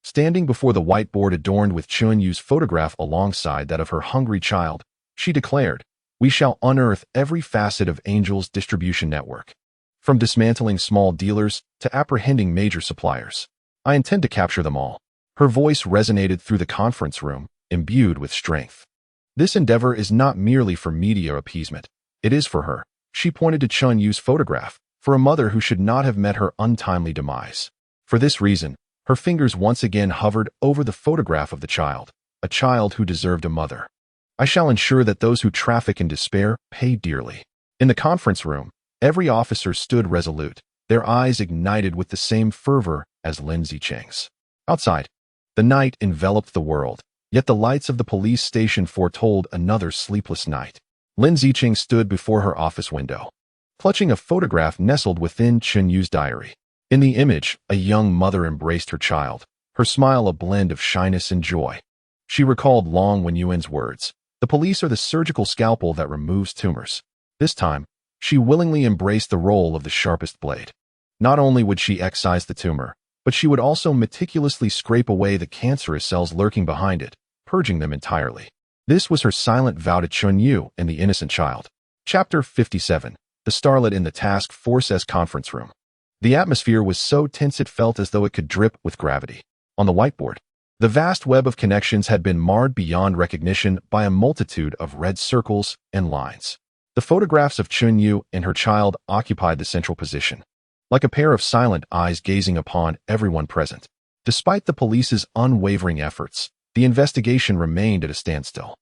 Standing before the whiteboard adorned with Chunyu's photograph alongside that of her hungry child, she declared, "We shall unearth every facet of Angel's distribution network, from dismantling small dealers to apprehending major suppliers. I intend to capture them all." Her voice resonated through the conference room, imbued with strength. "This endeavor is not merely for media appeasement. It is for her." She pointed to Chunyu's photograph, for a mother who should not have met her untimely demise. For this reason, her fingers once again hovered over the photograph of the child, a child who deserved a mother. "I shall ensure that those who traffic in despair pay dearly." In the conference room, every officer stood resolute, their eyes ignited with the same fervor as Lin Zicheng's. Outside, the night enveloped the world, yet the lights of the police station foretold another sleepless night. Lin Zicheng stood before her office window, clutching a photograph nestled within Chunyu's diary. In the image, a young mother embraced her child, her smile a blend of shyness and joy. She recalled Long Wenyuan's words, "The police are the surgical scalpel that removes tumors." This time, She willingly embraced the role of the sharpest blade. Not only would she excise the tumor, but she would also meticulously scrape away the cancerous cells lurking behind it, purging them entirely. This was her silent vow to Chun Yu and the innocent child. Chapter 57. The Starlet in the Task Force's Conference Room. The atmosphere was so tense it felt as though it could drip with gravity. On the whiteboard, the vast web of connections had been marred beyond recognition by a multitude of red circles and lines. The photographs of Chun Yu and her child occupied the central position, like a pair of silent eyes gazing upon everyone present. Despite the police's unwavering efforts, the investigation remained at a standstill.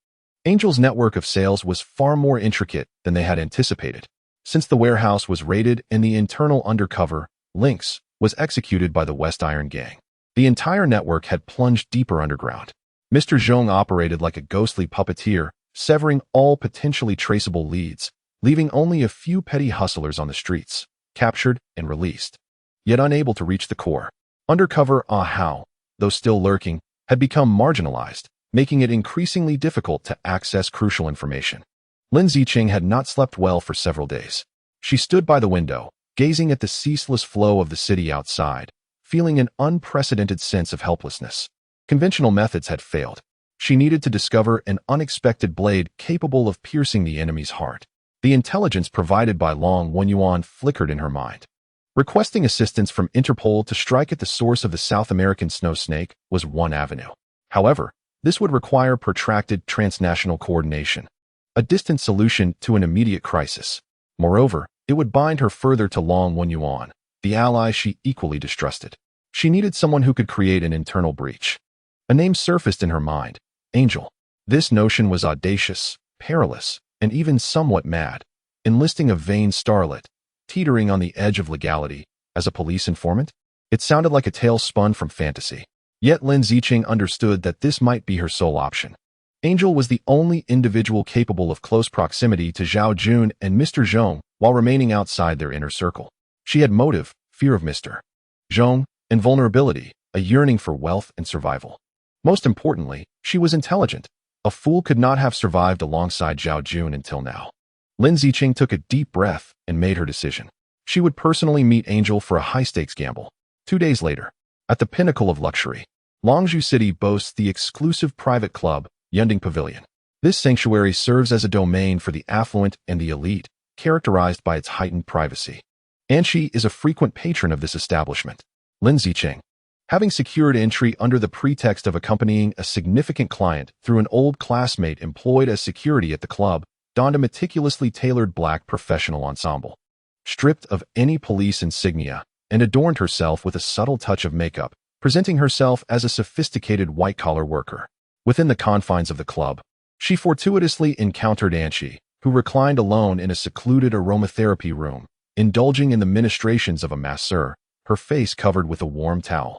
Angel's network of sales was far more intricate than they had anticipated. Since the warehouse was raided and the internal undercover, Lynx, was executed by the West Iron Gang, the entire network had plunged deeper underground. Mr. Zhong operated like a ghostly puppeteer, severing all potentially traceable leads, leaving only a few petty hustlers on the streets, captured and released, yet unable to reach the core. Undercover Ahau, though still lurking, had become marginalized, making it increasingly difficult to access crucial information. Lin Zicheng had not slept well for several days. She stood by the window, gazing at the ceaseless flow of the city outside, feeling an unprecedented sense of helplessness. Conventional methods had failed. She needed to discover an unexpected blade capable of piercing the enemy's heart. The intelligence provided by Long Wenyuan flickered in her mind. Requesting assistance from Interpol to strike at the source of the South American snow snake was one avenue. However, this would require protracted transnational coordination, a distant solution to an immediate crisis. Moreover, it would bind her further to Long Wenyuan, the ally she equally distrusted. She needed someone who could create an internal breach. A name surfaced in her mind: Angel. This notion was audacious, perilous, and even somewhat mad. Enlisting a vain starlet, teetering on the edge of legality, as a police informant? It sounded like a tale spun from fantasy. Yet Lin Zicheng understood that this might be her sole option. Angel was the only individual capable of close proximity to Zhao Jun and Mr. Zhong while remaining outside their inner circle. She had motive, fear of Mr. Zhong, and vulnerability, a yearning for wealth and survival. Most importantly, she was intelligent. A fool could not have survived alongside Zhao Jun until now. Lin Zicheng took a deep breath and made her decision. She would personally meet Angel for a high-stakes gamble. 2 days later, at the pinnacle of luxury, Longzhou City boasts the exclusive private club, Yunding Pavilion. This sanctuary serves as a domain for the affluent and the elite, characterized by its heightened privacy. Anshi is a frequent patron of this establishment. Lin Zicheng, having secured entry under the pretext of accompanying a significant client through an old classmate employed as security at the club, donned a meticulously tailored black professional ensemble, stripped of any police insignia, and adorned herself with a subtle touch of makeup, presenting herself as a sophisticated white-collar worker. Within the confines of the club, she fortuitously encountered Anshi, who reclined alone in a secluded aromatherapy room, indulging in the ministrations of a masseur, her face covered with a warm towel,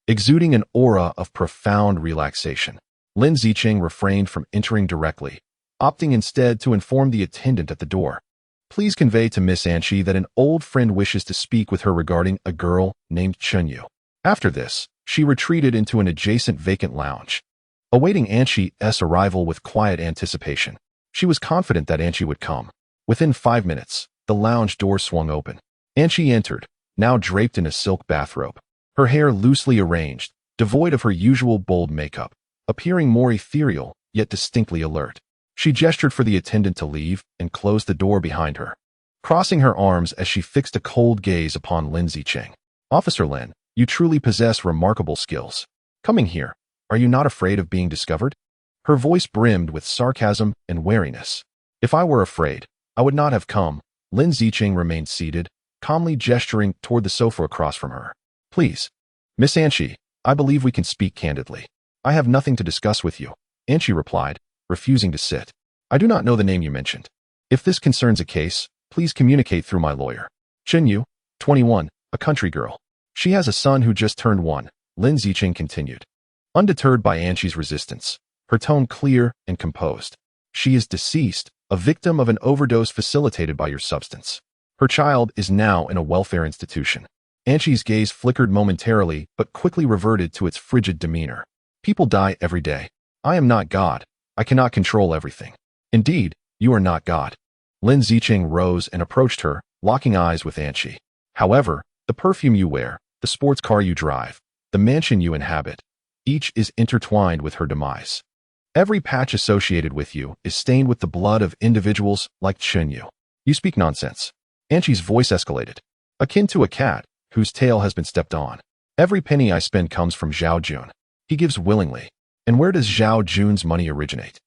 exuding an aura of profound relaxation. Lin Zicheng refrained from entering directly, opting instead to inform the attendant at the door. Please convey to Miss Anshi that an old friend wishes to speak with her regarding a girl named Chun Yu. After this, she retreated into an adjacent vacant lounge, awaiting Anshi's arrival with quiet anticipation. She was confident that Anshi would come. Within 5 minutes, the lounge door swung open. Anshi entered, now draped in a silk bathrobe, her hair loosely arranged, devoid of her usual bold makeup, appearing more ethereal, yet distinctly alert. She gestured for the attendant to leave and closed the door behind her, crossing her arms as she fixed a cold gaze upon Lin Zicheng. Officer Lin, you truly possess remarkable skills. Coming here, are you not afraid of being discovered? Her voice brimmed with sarcasm and wariness. If I were afraid, I would not have come. Lin Zicheng remained seated, calmly gesturing toward the sofa across from her. Please, Miss Anshi, I believe we can speak candidly. I have nothing to discuss with you, Anshi replied, refusing to sit. I do not know the name you mentioned. If this concerns a case, please communicate through my lawyer. Chun Yu, 21, a country girl. She has a son who just turned 1, Lin Zicheng continued. Undeterred by Anshi's resistance, her tone clear and composed. She is deceased, a victim of an overdose facilitated by your substance. Her child is now in a welfare institution. Anshi's gaze flickered momentarily but quickly reverted to its frigid demeanor. People die every day. I am not God. I cannot control everything. Indeed, you are not God. Lin Zicheng rose and approached her, locking eyes with Anchi. However, the perfume you wear, the sports car you drive, the mansion you inhabit, each is intertwined with her demise. Every patch associated with you is stained with the blood of individuals like Chunyu. You speak nonsense. Anchi's voice escalated. Akin to a cat whose tail has been stepped on. Every penny I spend comes from Zhao Jun. He gives willingly. And where does Zhao Jun's money originate?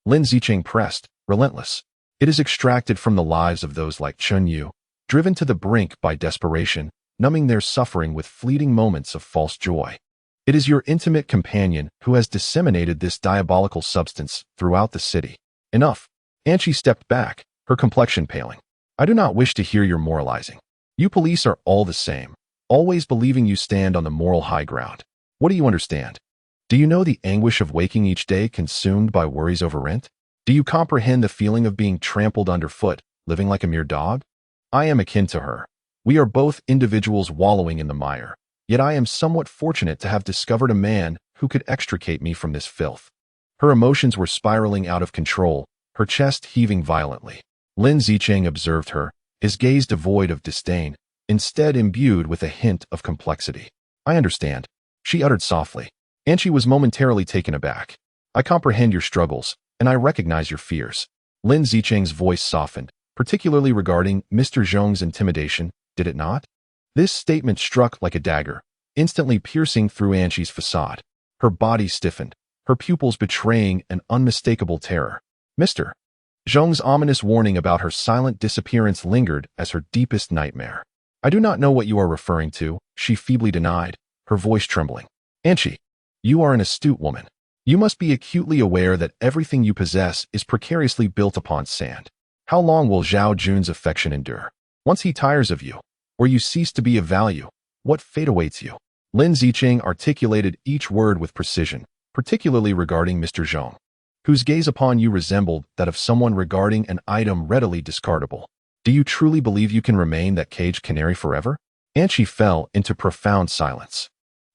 Lin Zicheng pressed, relentless. It is extracted from the lives of those like Chunyu, driven to the brink by desperation, numbing their suffering with fleeting moments of false joy. It is your intimate companion who has disseminated this diabolical substance throughout the city. Enough. Anchi stepped back, her complexion paling. I do not wish to hear your moralizing. You police are all the same, always believing you stand on the moral high ground. What do you understand? Do you know the anguish of waking each day consumed by worries over rent? Do you comprehend the feeling of being trampled underfoot, living like a mere dog? I am akin to her. We are both individuals wallowing in the mire. Yet I am somewhat fortunate to have discovered a man who could extricate me from this filth. Her emotions were spiraling out of control, her chest heaving violently. Lin Zicheng observed her, his gaze devoid of disdain, instead imbued with a hint of complexity. I understand, she uttered softly, and she was momentarily taken aback. I comprehend your struggles, and I recognize your fears. Lin Zicheng's voice softened, particularly regarding Mr. Zhong's intimidation, did it not? This statement struck like a dagger, instantly piercing through Anchi's facade. Her body stiffened, her pupils betraying an unmistakable terror. Mr. Zhong's ominous warning about her silent disappearance lingered as her deepest nightmare. I do not know what you are referring to, she feebly denied, her voice trembling. Anchi, you are an astute woman. You must be acutely aware that everything you possess is precariously built upon sand. How long will Zhao Jun's affection endure? Once he tires of you, or you cease to be of value, what fate awaits you? Lin Zicheng articulated each word with precision, particularly regarding Mr. Zhong, whose gaze upon you resembled that of someone regarding an item readily discardable. Do you truly believe you can remain that caged canary forever? Anchi fell into profound silence.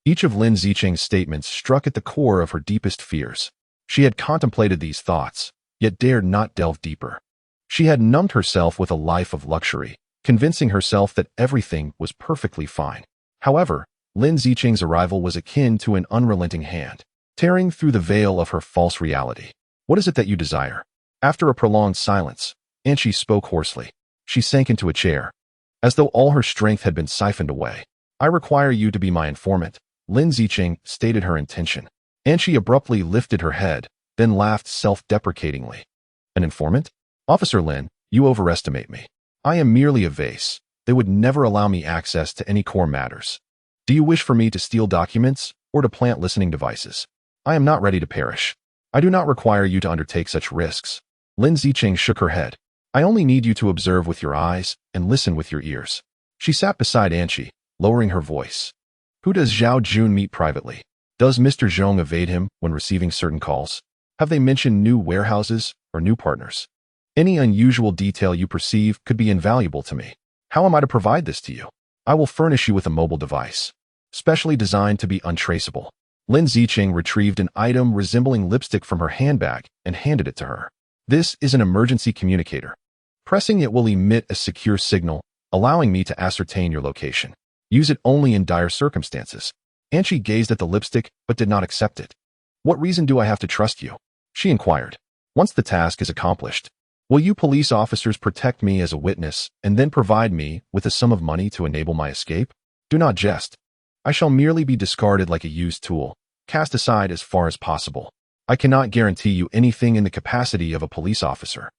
Each of Lin Zicheng's statements struck at the core of her deepest fears. She had contemplated these thoughts, yet dared not delve deeper. She had numbed herself with a life of luxury, convincing herself that everything was perfectly fine. However, Lin Zicheng's arrival was akin to an unrelenting hand, tearing through the veil of her false reality. What is it that you desire? After a prolonged silence, Anchi spoke hoarsely. She sank into a chair, as though all her strength had been siphoned away. I require you to be my informant, Lin Zicheng stated her intention. Anchi abruptly lifted her head, then laughed self-deprecatingly. An informant? Officer Lin, you overestimate me. I am merely a vase. They would never allow me access to any core matters. Do you wish for me to steal documents or to plant listening devices? I am not ready to perish. I do not require you to undertake such risks. Lin Zicheng shook her head. I only need you to observe with your eyes and listen with your ears. She sat beside Anchi, lowering her voice. Who does Zhao Jun meet privately? Does Mr. Zhong evade him when receiving certain calls? Have they mentioned new warehouses or new partners? Any unusual detail you perceive could be invaluable to me. How am I to provide this to you? I will furnish you with a mobile device, specially designed to be untraceable. Lin Zicheng retrieved an item resembling lipstick from her handbag and handed it to her. This is an emergency communicator. Pressing it will emit a secure signal, allowing me to ascertain your location. Use it only in dire circumstances. Anchi gazed at the lipstick but did not accept it. What reason do I have to trust you? She inquired. Once the task is accomplished, will you police officers protect me as a witness and then provide me with a sum of money to enable my escape? Do not jest. I shall merely be discarded like a used tool, cast aside as far as possible. I cannot guarantee you anything in the capacity of a police officer.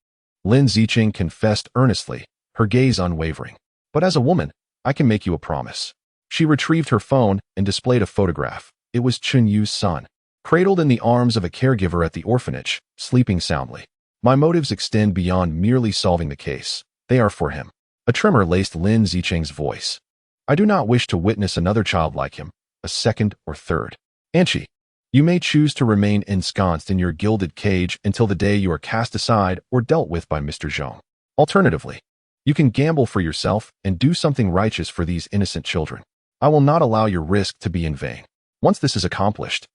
Lin Zicheng confessed earnestly, her gaze unwavering. But as a woman, I can make you a promise. She retrieved her phone and displayed a photograph. It was Chunyu's son, cradled in the arms of a caregiver at the orphanage, sleeping soundly. My motives extend beyond merely solving the case. They are for him. A tremor laced Lin Zicheng's voice. I do not wish to witness another child like him, a second or third. Anchi, you may choose to remain ensconced in your gilded cage until the day you are cast aside or dealt with by Mr. Zhong. Alternatively, you can gamble for yourself and do something righteous for these innocent children. I will not allow your risk to be in vain. Once this is accomplished,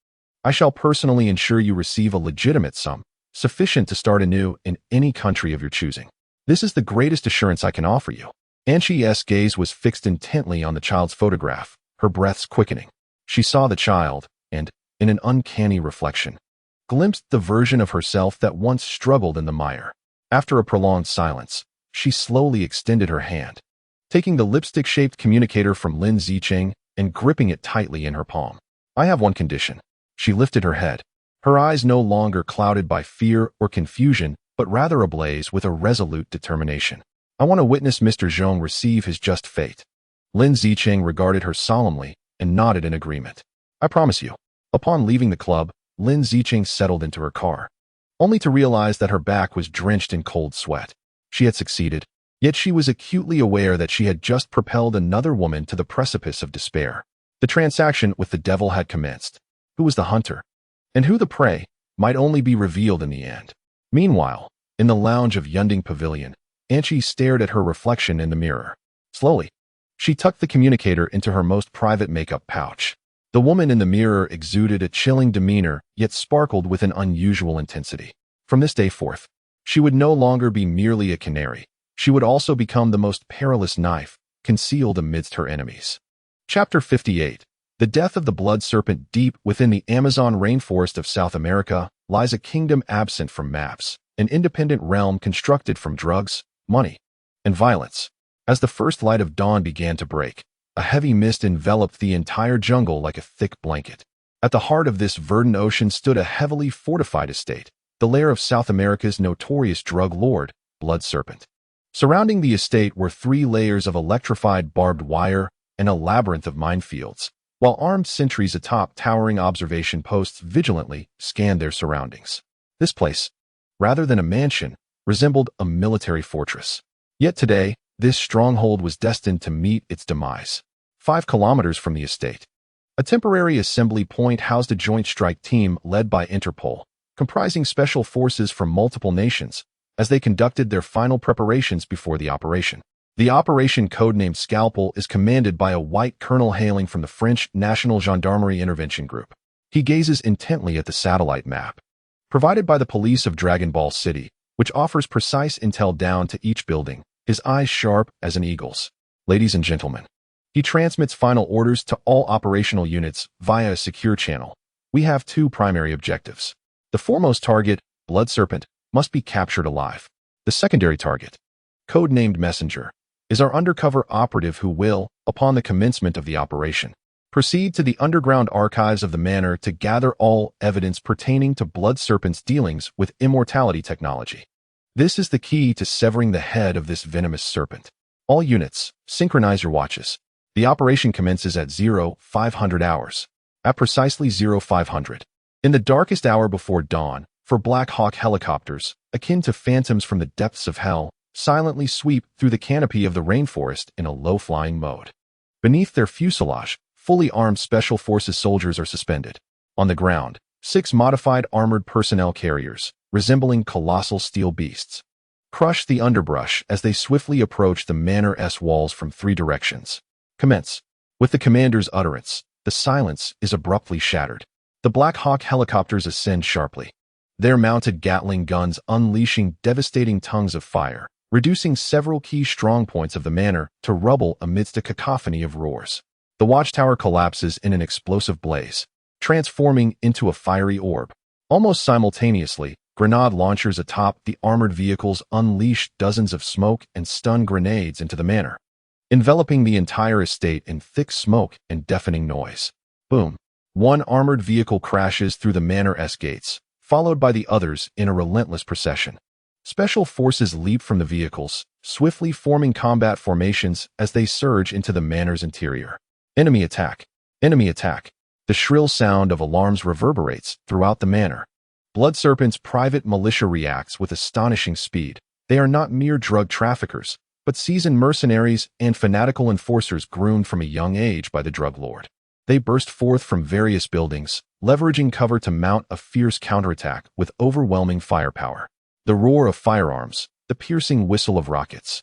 I shall personally ensure you receive a legitimate sum, sufficient to start anew in any country of your choosing. This is the greatest assurance I can offer you. Wen Xi's gaze was fixed intently on the child's photograph, her breaths quickening. She saw the child, and, in an uncanny reflection, glimpsed the version of herself that once struggled in the mire. After a prolonged silence, she slowly extended her hand, taking the lipstick-shaped communicator from Lin Zicheng and gripping it tightly in her palm. I have one condition. She lifted her head, her eyes no longer clouded by fear or confusion, but rather ablaze with a resolute determination. I want to witness Mr. Zhong receive his just fate. Lin Zicheng regarded her solemnly and nodded in agreement. I promise you. Upon leaving the club, Lin Zicheng settled into her car, only to realize that her back was drenched in cold sweat. She had succeeded, yet she was acutely aware that she had just propelled another woman to the precipice of despair. The transaction with the devil had commenced. Who was the hunter, and who the prey, might only be revealed in the end. Meanwhile, in the lounge of Yunding Pavilion, Wen Xi stared at her reflection in the mirror. Slowly, she tucked the communicator into her most private makeup pouch. The woman in the mirror exuded a chilling demeanor, yet sparkled with an unusual intensity. From this day forth, she would no longer be merely a canary. She would also become the most perilous knife, concealed amidst her enemies. Chapter 58. The death of the blood serpent. Deep within the Amazon rainforest of South America lies a kingdom absent from maps, an independent realm constructed from drugs, money, and violence. As the first light of dawn began to break, a heavy mist enveloped the entire jungle like a thick blanket. At the heart of this verdant ocean stood a heavily fortified estate, the lair of South America's notorious drug lord, Blood Serpent. Surrounding the estate were 3 layers of electrified barbed wire and a labyrinth of minefields, while armed sentries atop towering observation posts vigilantly scanned their surroundings. This place, rather than a mansion, resembled a military fortress. Yet today, this stronghold was destined to meet its demise. 5 kilometers from the estate, a temporary assembly point housed a joint strike team led by Interpol, comprising special forces from multiple nations, as they conducted their final preparations before the operation. The operation, codenamed Scalpel, is commanded by a white colonel hailing from the French National Gendarmerie Intervention Group. He gazes intently at the satellite map, provided by the police of Dragon Ball City, which offers precise intel down to each building, his eyes sharp as an eagle's. Ladies and gentlemen, he transmits final orders to all operational units via a secure channel. We have 2 primary objectives. The foremost target, Blood Serpent, must be captured alive. The secondary target, codenamed Messenger, is our undercover operative who will, upon the commencement of the operation, proceed to the underground archives of the manor to gather all evidence pertaining to Blood Serpent's dealings with immortality technology. This is the key to severing the head of this venomous serpent. All units, synchronize your watches. The operation commences at 0500 hours. At precisely 0500, in the darkest hour before dawn, for Black Hawk helicopters, akin to phantoms from the depths of hell, silently sweep through the canopy of the rainforest in a low-flying mode. Beneath their fuselage, fully armed Special Forces soldiers are suspended. On the ground, 6 modified armored personnel carriers, resembling colossal steel beasts, crush the underbrush as they swiftly approach the manor's walls from 3 directions. Commence. With the commander's utterance, the silence is abruptly shattered. The Black Hawk helicopters ascend sharply, their mounted Gatling guns unleashing devastating tongues of fire, reducing several key strongpoints of the manor to rubble amidst a cacophony of roars. The watchtower collapses in an explosive blaze, transforming into a fiery orb. Almost simultaneously, grenade launchers atop the armored vehicles unleash dozens of smoke and stun grenades into the manor, enveloping the entire estate in thick smoke and deafening noise. Boom! One armored vehicle crashes through the manor's gates, followed by the others in a relentless procession. Special forces leap from the vehicles, swiftly forming combat formations as they surge into the manor's interior. Enemy attack! Enemy attack! The shrill sound of alarms reverberates throughout the manor. Blood Serpent's private militia reacts with astonishing speed. They are not mere drug traffickers, but seasoned mercenaries and fanatical enforcers groomed from a young age by the drug lord. They burst forth from various buildings, leveraging cover to mount a fierce counterattack with overwhelming firepower. The roar of firearms, the piercing whistle of rockets,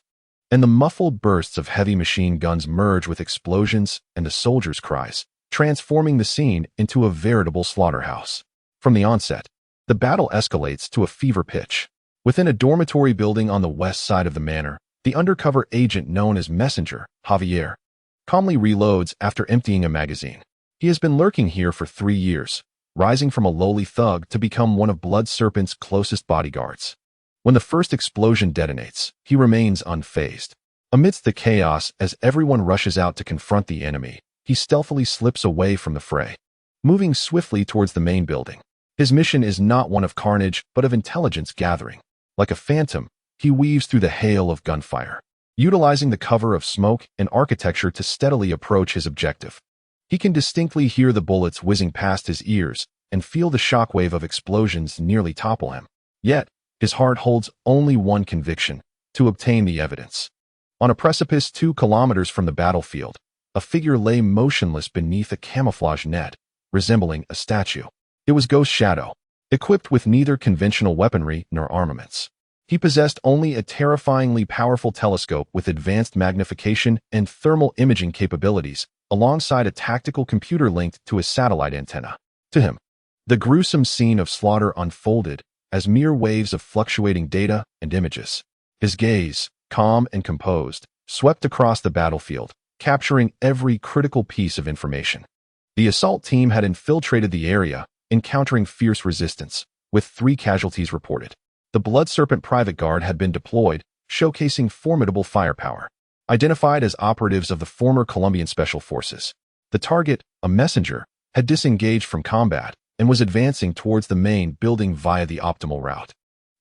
and the muffled bursts of heavy machine guns merge with explosions and the soldiers' cries, transforming the scene into a veritable slaughterhouse. From the onset, the battle escalates to a fever pitch. Within a dormitory building on the west side of the manor, the undercover agent known as Messenger, Javier, calmly reloads after emptying a magazine. He has been lurking here for 3 years, rising from a lowly thug to become one of Blood Serpent's closest bodyguards. When the first explosion detonates, he remains unfazed. Amidst the chaos, as everyone rushes out to confront the enemy, he stealthily slips away from the fray, moving swiftly towards the main building. His mission is not one of carnage, but of intelligence gathering. Like a phantom, he weaves through the hail of gunfire, utilizing the cover of smoke and architecture to steadily approach his objective. He can distinctly hear the bullets whizzing past his ears and feel the shockwave of explosions nearly topple him. Yet, his heart holds only one conviction: to obtain the evidence. On a precipice 2 kilometers from the battlefield, a figure lay motionless beneath a camouflage net, resembling a statue. It was Ghost Shadow, equipped with neither conventional weaponry nor armaments. He possessed only a terrifyingly powerful telescope with advanced magnification and thermal imaging capabilities, alongside a tactical computer linked to a satellite antenna. To him, the gruesome scene of slaughter unfolded as mere waves of fluctuating data and images. His gaze, calm and composed, swept across the battlefield, capturing every critical piece of information. The assault team had infiltrated the area, encountering fierce resistance, with 3 casualties reported. The Blood Serpent Private Guard had been deployed, showcasing formidable firepower. Identified as operatives of the former Colombian Special Forces, the target, a messenger, had disengaged from combat and was advancing towards the main building via the optimal route.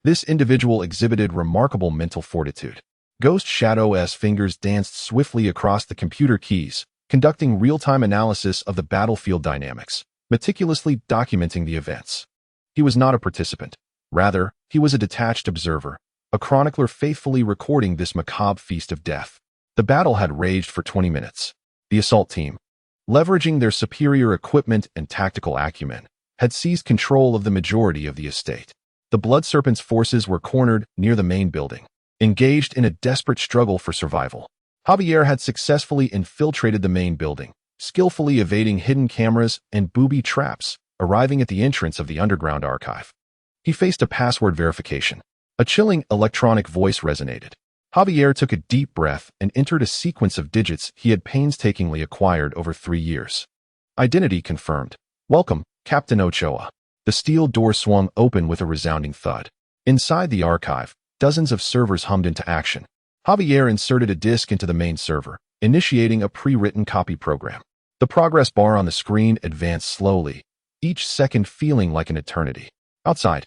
This individual exhibited remarkable mental fortitude. Ghost Shadow's fingers danced swiftly across the computer keys, conducting real-time analysis of the battlefield dynamics, meticulously documenting the events. He was not a participant. Rather, he was a detached observer, a chronicler faithfully recording this macabre feast of death. The battle had raged for 20 minutes. The assault team, leveraging their superior equipment and tactical acumen, had seized control of the majority of the estate. The Blood Serpent's forces were cornered near the main building, engaged in a desperate struggle for survival. Javier had successfully infiltrated the main building, skillfully evading hidden cameras and booby traps, arriving at the entrance of the underground archive. He faced a password verification. A chilling electronic voice resonated. Javier took a deep breath and entered a sequence of digits he had painstakingly acquired over 3 years. Identity confirmed. Welcome, Captain Ochoa. The steel door swung open with a resounding thud. Inside the archive, dozens of servers hummed into action. Javier inserted a disk into the main server, initiating a pre-written copy program. The progress bar on the screen advanced slowly, each second feeling like an eternity. Outside,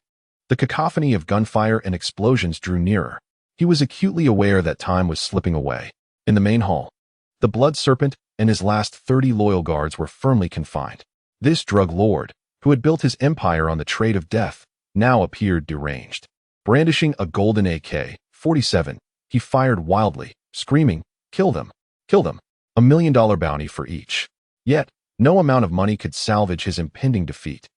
the cacophony of gunfire and explosions drew nearer. He was acutely aware that time was slipping away. In the main hall, the Blood Serpent and his last 30 loyal guards were firmly confined. This drug lord, who had built his empire on the trade of death, now appeared deranged. Brandishing a golden AK-47, he fired wildly, screaming, "Kill them! Kill them! $1 million bounty for each." Yet, no amount of money could salvage his impending defeat.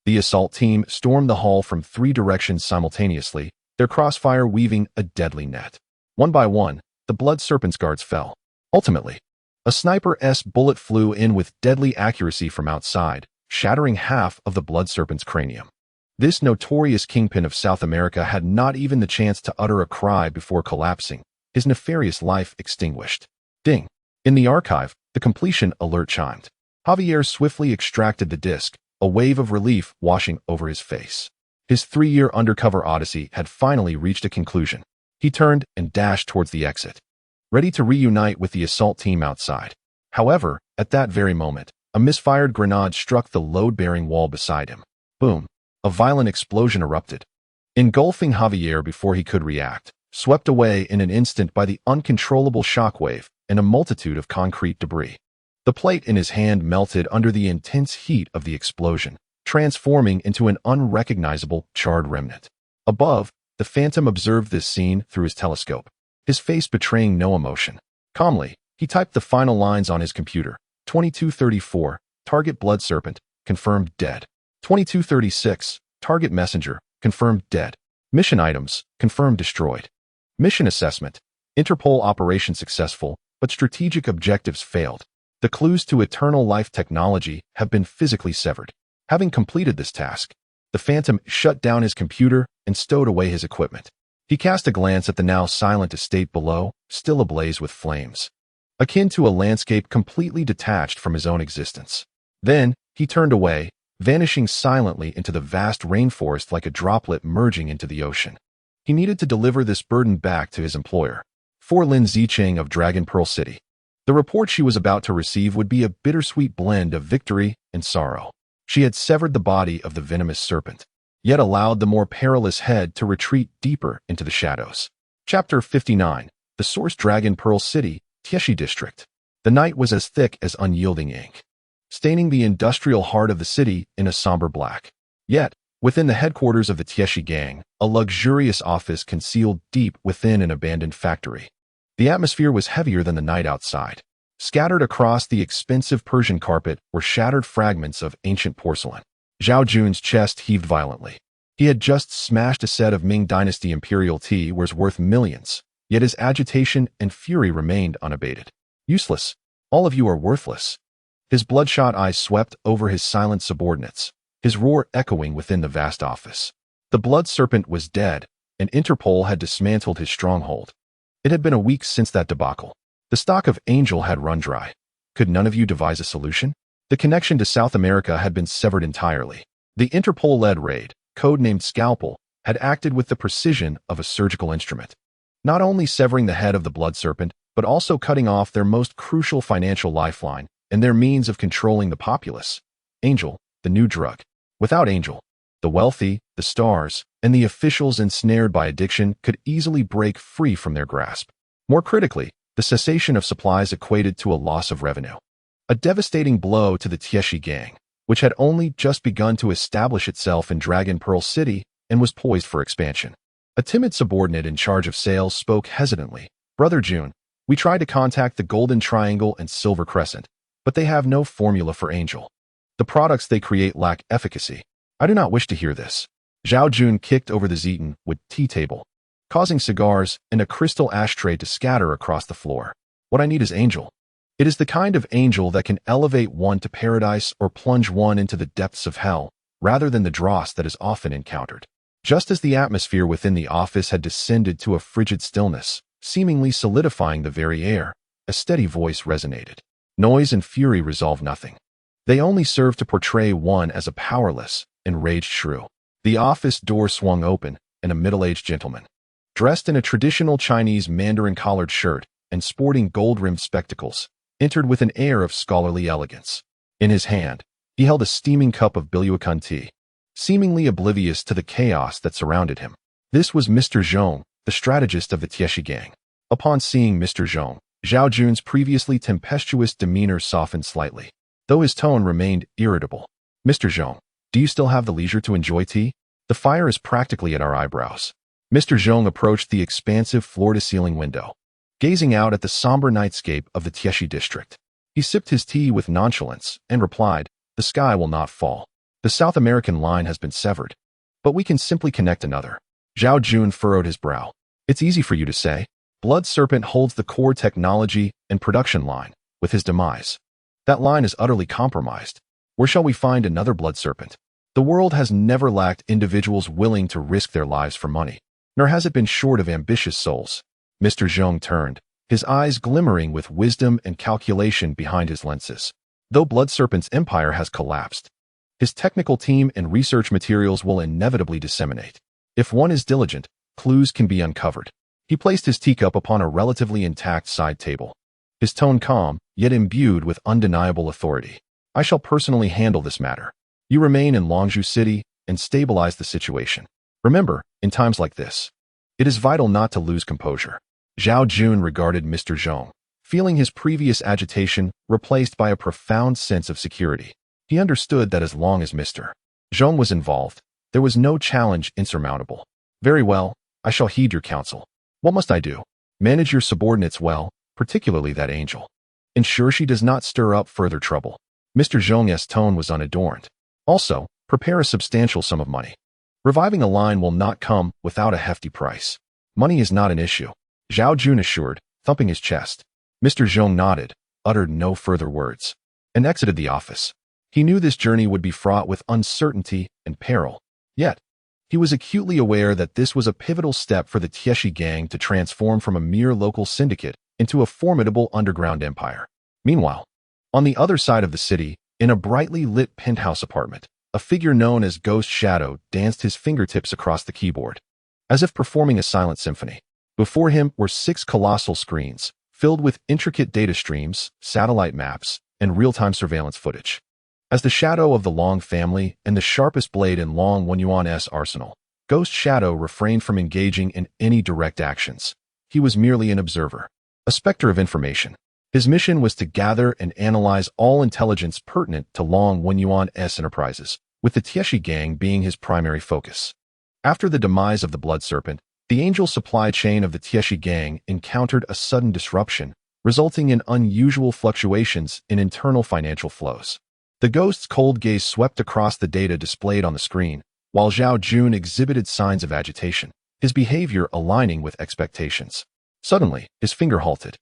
The assault team stormed the hall from 3 directions simultaneously, their crossfire weaving a deadly net. One by one, the Blood Serpent's guards fell. Ultimately, a sniper's bullet flew in with deadly accuracy from outside, shattering half of the Blood Serpent's cranium. This notorious kingpin of South America had not even the chance to utter a cry before collapsing, his nefarious life extinguished. Ding! In the archive, the completion alert chimed. Javier swiftly extracted the disk, a wave of relief washing over his face. His 3-year undercover odyssey had finally reached a conclusion. He turned and dashed towards the exit, ready to reunite with the assault team outside. However, at that very moment, a misfired grenade struck the load-bearing wall beside him. Boom! A violent explosion erupted, engulfing Javier before he could react, swept away in an instant by the uncontrollable shockwave and a multitude of concrete debris. The plate in his hand melted under the intense heat of the explosion, transforming into an unrecognizable, charred remnant. Above, the Phantom observed this scene through his telescope, his face betraying no emotion. Calmly, he typed the final lines on his computer. 2234, target Blood Serpent, confirmed dead. 2236, target Messenger, confirmed dead. Mission items, confirmed destroyed. Mission assessment, Interpol operation successful, but strategic objectives failed. The clues to eternal life technology have been physically severed. Having completed this task, the Phantom shut down his computer and stowed away his equipment. He cast a glance at the now silent estate below, still ablaze with flames, akin to a landscape completely detached from his own existence. Then, he turned away, vanishing silently into the vast rainforest like a droplet merging into the ocean. He needed to deliver this burden back to his employer. For Lin Zicheng of Dragon Pearl City, the report she was about to receive would be a bittersweet blend of victory and sorrow. She had severed the body of the venomous serpent, yet allowed the more perilous head to retreat deeper into the shadows. Chapter 59. The Source Dragon Pearl City, Tieshi District. The night was as thick as unyielding ink, staining the industrial heart of the city in a somber black. Yet, within the headquarters of the Tieshi gang, a luxurious office concealed deep within an abandoned factory. The atmosphere was heavier than the night outside. Scattered across the expensive Persian carpet were shattered fragments of ancient porcelain. Zhao Jun's chest heaved violently. He had just smashed a set of Ming Dynasty imperial tea worth millions, yet his agitation and fury remained unabated. Useless. All of you are worthless. His bloodshot eyes swept over his silent subordinates, his roar echoing within the vast office. The blood serpent was dead, and Interpol had dismantled his stronghold. It had been a week since that debacle. The stock of Angel had run dry. Could none of you devise a solution? The connection to South America had been severed entirely. The Interpol-led raid, codenamed Scalpel, had acted with the precision of a surgical instrument, not only severing the head of the blood serpent, but also cutting off their most crucial financial lifeline and their means of controlling the populace. Angel, the new drug. Without Angel, the wealthy, the stars, and the officials ensnared by addiction could easily break free from their grasp. More critically, the cessation of supplies equated to a loss of revenue. A devastating blow to the Tieshi gang, which had only just begun to establish itself in Dragon Pearl City and was poised for expansion. A timid subordinate in charge of sales spoke hesitantly. Brother June, we tried to contact the Golden Triangle and Silver Crescent, but they have no formula for Angel. The products they create lack efficacy. I do not wish to hear this. Zhao Jun kicked over the Zeton wood tea table, causing cigars and a crystal ashtray to scatter across the floor. What I need is Angel. It is the kind of angel that can elevate one to paradise or plunge one into the depths of hell, rather than the dross that is often encountered. Just as the atmosphere within the office had descended to a frigid stillness, seemingly solidifying the very air, a steady voice resonated. Noise and fury resolve nothing. They only serve to portray one as a powerless, enraged shrew. The office door swung open, and a middle-aged gentleman, dressed in a traditional Chinese Mandarin collared shirt and sporting gold-rimmed spectacles, entered with an air of scholarly elegance. In his hand, he held a steaming cup of Biluakan tea, seemingly oblivious to the chaos that surrounded him. This was Mr. Zhong, the strategist of the Tieshi gang. Upon seeing Mr. Zhong, Zhao Jun's previously tempestuous demeanor softened slightly, though his tone remained irritable. Mr. Zhong, do you still have the leisure to enjoy tea? The fire is practically at our eyebrows. Mr. Zhong approached the expansive floor-to-ceiling window, gazing out at the somber nightscape of the Tieshi district. He sipped his tea with nonchalance and replied, the sky will not fall. The South American line has been severed, but we can simply connect another. Zhao Jun furrowed his brow. It's easy for you to say. Blood Serpent holds the core technology and production line. With his demise, that line is utterly compromised. Where shall we find another Blood Serpent? The world has never lacked individuals willing to risk their lives for money, nor has it been short of ambitious souls. Mr. Zhong turned, his eyes glimmering with wisdom and calculation behind his lenses. Though Blood Serpent's empire has collapsed, his technical team and research materials will inevitably disseminate. If one is diligent, clues can be uncovered. He placed his teacup upon a relatively intact side table, his tone calm, yet imbued with undeniable authority. I shall personally handle this matter. You remain in Longzhou City and stabilize the situation. Remember, in times like this, it is vital not to lose composure. Zhao Jun regarded Mr. Zhong, feeling his previous agitation replaced by a profound sense of security. He understood that as long as Mr. Zhong was involved, there was no challenge insurmountable. Very well, I shall heed your counsel. What must I do? Manage your subordinates well, particularly that angel. Ensure she does not stir up further trouble. Mr. Zhong's tone was unadorned. Also, prepare a substantial sum of money. Reviving a line will not come without a hefty price. Money is not an issue, Zhao Jun assured, thumping his chest. Mr. Zhong nodded, uttered no further words, and exited the office. He knew this journey would be fraught with uncertainty and peril. Yet, He was acutely aware that this was a pivotal step for the Tieshi gang to transform from a mere local syndicate into a formidable underground empire. Meanwhile, on the other side of the city, in a brightly lit penthouse apartment, a figure known as Ghost Shadow danced his fingertips across the keyboard, as if performing a silent symphony. Before him were 6 colossal screens, filled with intricate data streams, satellite maps, and real-time surveillance footage. As the shadow of the Long family and the sharpest blade in Long Wenyuan's arsenal, Ghost Shadow refrained from engaging in any direct actions. He was merely an observer, a specter of information. His mission was to gather and analyze all intelligence pertinent to Long Wenyuan's enterprises, with the Tieshi gang being his primary focus. After the demise of the Blood Serpent, the angel supply chain of the Tieshi gang encountered a sudden disruption, resulting in unusual fluctuations in internal financial flows. The ghost's cold gaze swept across the data displayed on the screen, while Zhao Jun exhibited signs of agitation, his behavior aligning with expectations. Suddenly, his finger halted.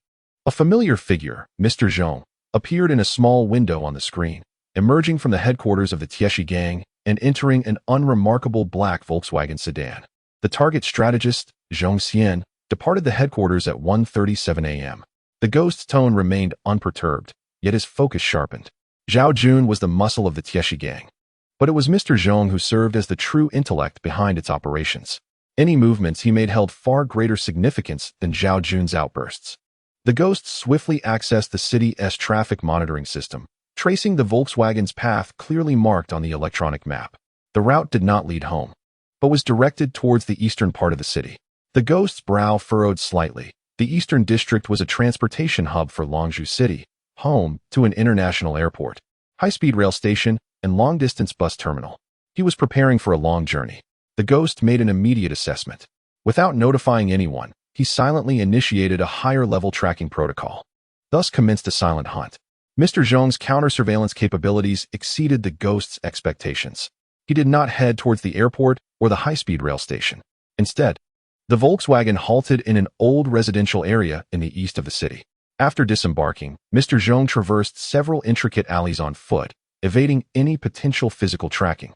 A familiar figure, Mr. Zhong, appeared in a small window on the screen, emerging from the headquarters of the Tieshi gang and entering an unremarkable black Volkswagen sedan. The target strategist, Zhong Xian, departed the headquarters at 1:37 a.m. The ghost's tone remained unperturbed, yet his focus sharpened. Zhao Jun was the muscle of the Tieshi gang, but it was Mr. Zhong who served as the true intellect behind its operations. Any movements he made held far greater significance than Zhao Jun's outbursts. The ghost swiftly accessed the city's traffic monitoring system, tracing the Volkswagen's path clearly marked on the electronic map. The route did not lead home, but was directed towards the eastern part of the city. The ghost's brow furrowed slightly. The eastern district was a transportation hub for Longzhou City, home to an international airport, high-speed rail station, and long-distance bus terminal. He was preparing for a long journey. The ghost made an immediate assessment. Without notifying anyone, he silently initiated a higher-level tracking protocol, thus commenced a silent hunt. Mr. Zhong's counter-surveillance capabilities exceeded the ghost's expectations. He did not head towards the airport or the high-speed rail station. Instead, the Volkswagen halted in an old residential area in the east of the city. After disembarking, Mr. Zhong traversed several intricate alleys on foot, evading any potential physical tracking.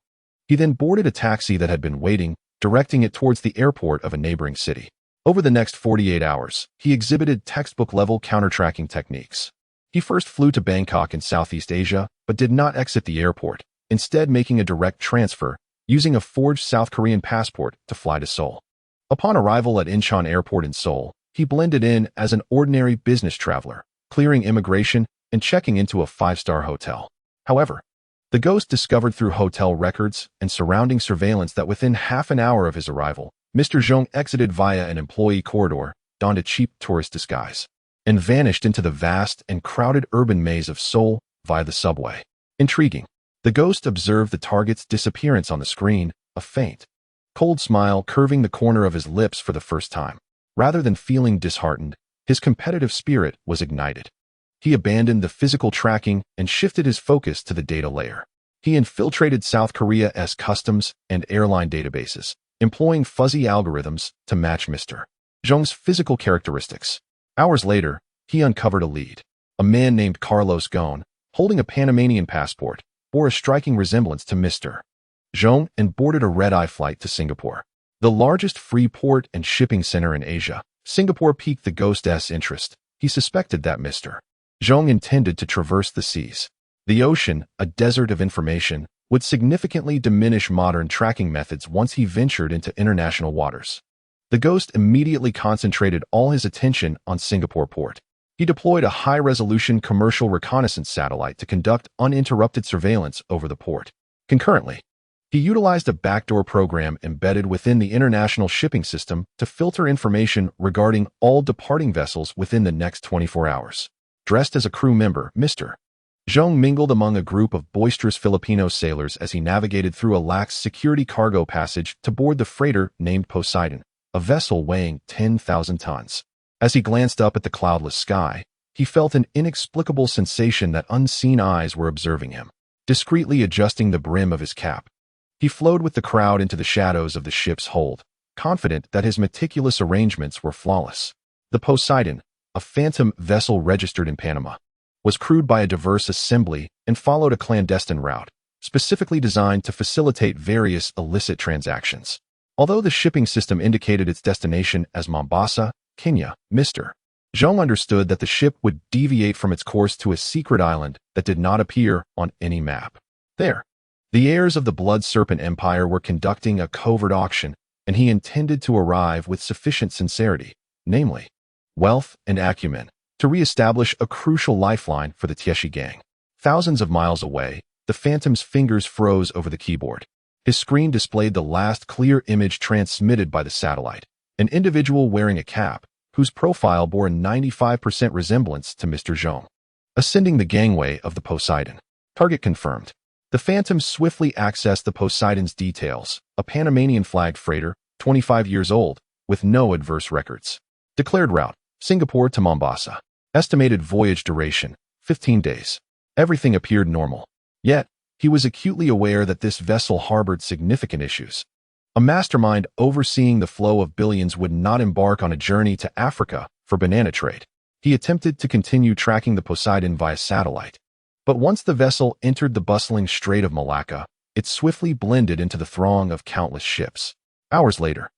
He then boarded a taxi that had been waiting, directing it towards the airport of a neighboring city. Over the next 48 hours, he exhibited textbook-level counter-tracking techniques. He first flew to Bangkok in Southeast Asia, but did not exit the airport, instead making a direct transfer, using a forged South Korean passport to fly to Seoul. Upon arrival at Incheon Airport in Seoul, he blended in as an ordinary business traveler, clearing immigration and checking into a 5-star hotel. However, the ghost discovered through hotel records and surrounding surveillance that within half an hour of his arrival, Mr. Zhong exited via an employee corridor, donned a cheap tourist disguise, and vanished into the vast and crowded urban maze of Seoul via the subway. Intriguing. The ghost observed the target's disappearance on the screen, a faint, cold smile curving the corner of his lips for the first time. Rather than feeling disheartened, his competitive spirit was ignited. He abandoned the physical tracking and shifted his focus to the data layer. He infiltrated South Korea's customs and airline databases, employing fuzzy algorithms to match Mr. Zhong's physical characteristics. Hours later, he uncovered a lead. A man named Carlos Ghosn, holding a Panamanian passport, bore a striking resemblance to Mr. Zhong and boarded a red-eye flight to Singapore. The largest free port and shipping center in Asia, Singapore piqued the ghost's interest. He suspected that Mr. Zhong intended to traverse the seas. The ocean, a desert of information, would significantly diminish modern tracking methods once he ventured into international waters. The ghost immediately concentrated all his attention on Singapore port. He deployed a high-resolution commercial reconnaissance satellite to conduct uninterrupted surveillance over the port. Concurrently, he utilized a backdoor program embedded within the international shipping system to filter information regarding all departing vessels within the next 24 hours. Dressed as a crew member, Mr. Zhong mingled among a group of boisterous Filipino sailors as he navigated through a lax security cargo passage to board the freighter named Poseidon, a vessel weighing 10,000 tons. As he glanced up at the cloudless sky, he felt an inexplicable sensation that unseen eyes were observing him. Discreetly adjusting the brim of his cap, he flowed with the crowd into the shadows of the ship's hold, confident that his meticulous arrangements were flawless. The Poseidon, a phantom vessel registered in Panama, was crewed by a diverse assembly and followed a clandestine route, specifically designed to facilitate various illicit transactions. Although the shipping system indicated its destination as Mombasa, Kenya, Mr. Zhong understood that the ship would deviate from its course to a secret island that did not appear on any map. There, the heirs of the Blood Serpent Empire were conducting a covert auction, and he intended to arrive with sufficient sincerity, namely, wealth and acumen, to re-establish a crucial lifeline for the Tieshi gang. Thousands of miles away, the Phantom's fingers froze over the keyboard. His screen displayed the last clear image transmitted by the satellite, an individual wearing a cap, whose profile bore a 95% resemblance to Mr. Zhong. Ascending the gangway of the Poseidon. Target confirmed. The Phantom swiftly accessed the Poseidon's details, a Panamanian-flagged freighter, 25 years old, with no adverse records. Declared route, Singapore to Mombasa. Estimated voyage duration, 15 days. Everything appeared normal. Yet, he was acutely aware that this vessel harbored significant issues. A mastermind overseeing the flow of billions would not embark on a journey to Africa for banana trade. He attempted to continue tracking the Poseidon via satellite. But once the vessel entered the bustling Strait of Malacca, it swiftly blended into the throng of countless ships. Hours later,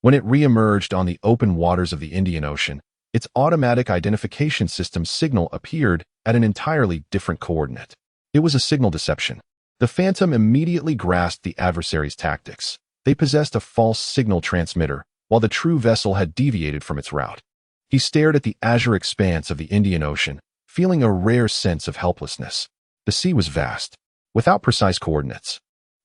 when it re-emerged on the open waters of the Indian Ocean, its automatic identification system signal appeared at an entirely different coordinate. It was a signal deception. The Phantom immediately grasped the adversary's tactics. They possessed a false signal transmitter, while the true vessel had deviated from its route. He stared at the azure expanse of the Indian Ocean, feeling a rare sense of helplessness. The sea was vast, without precise coordinates.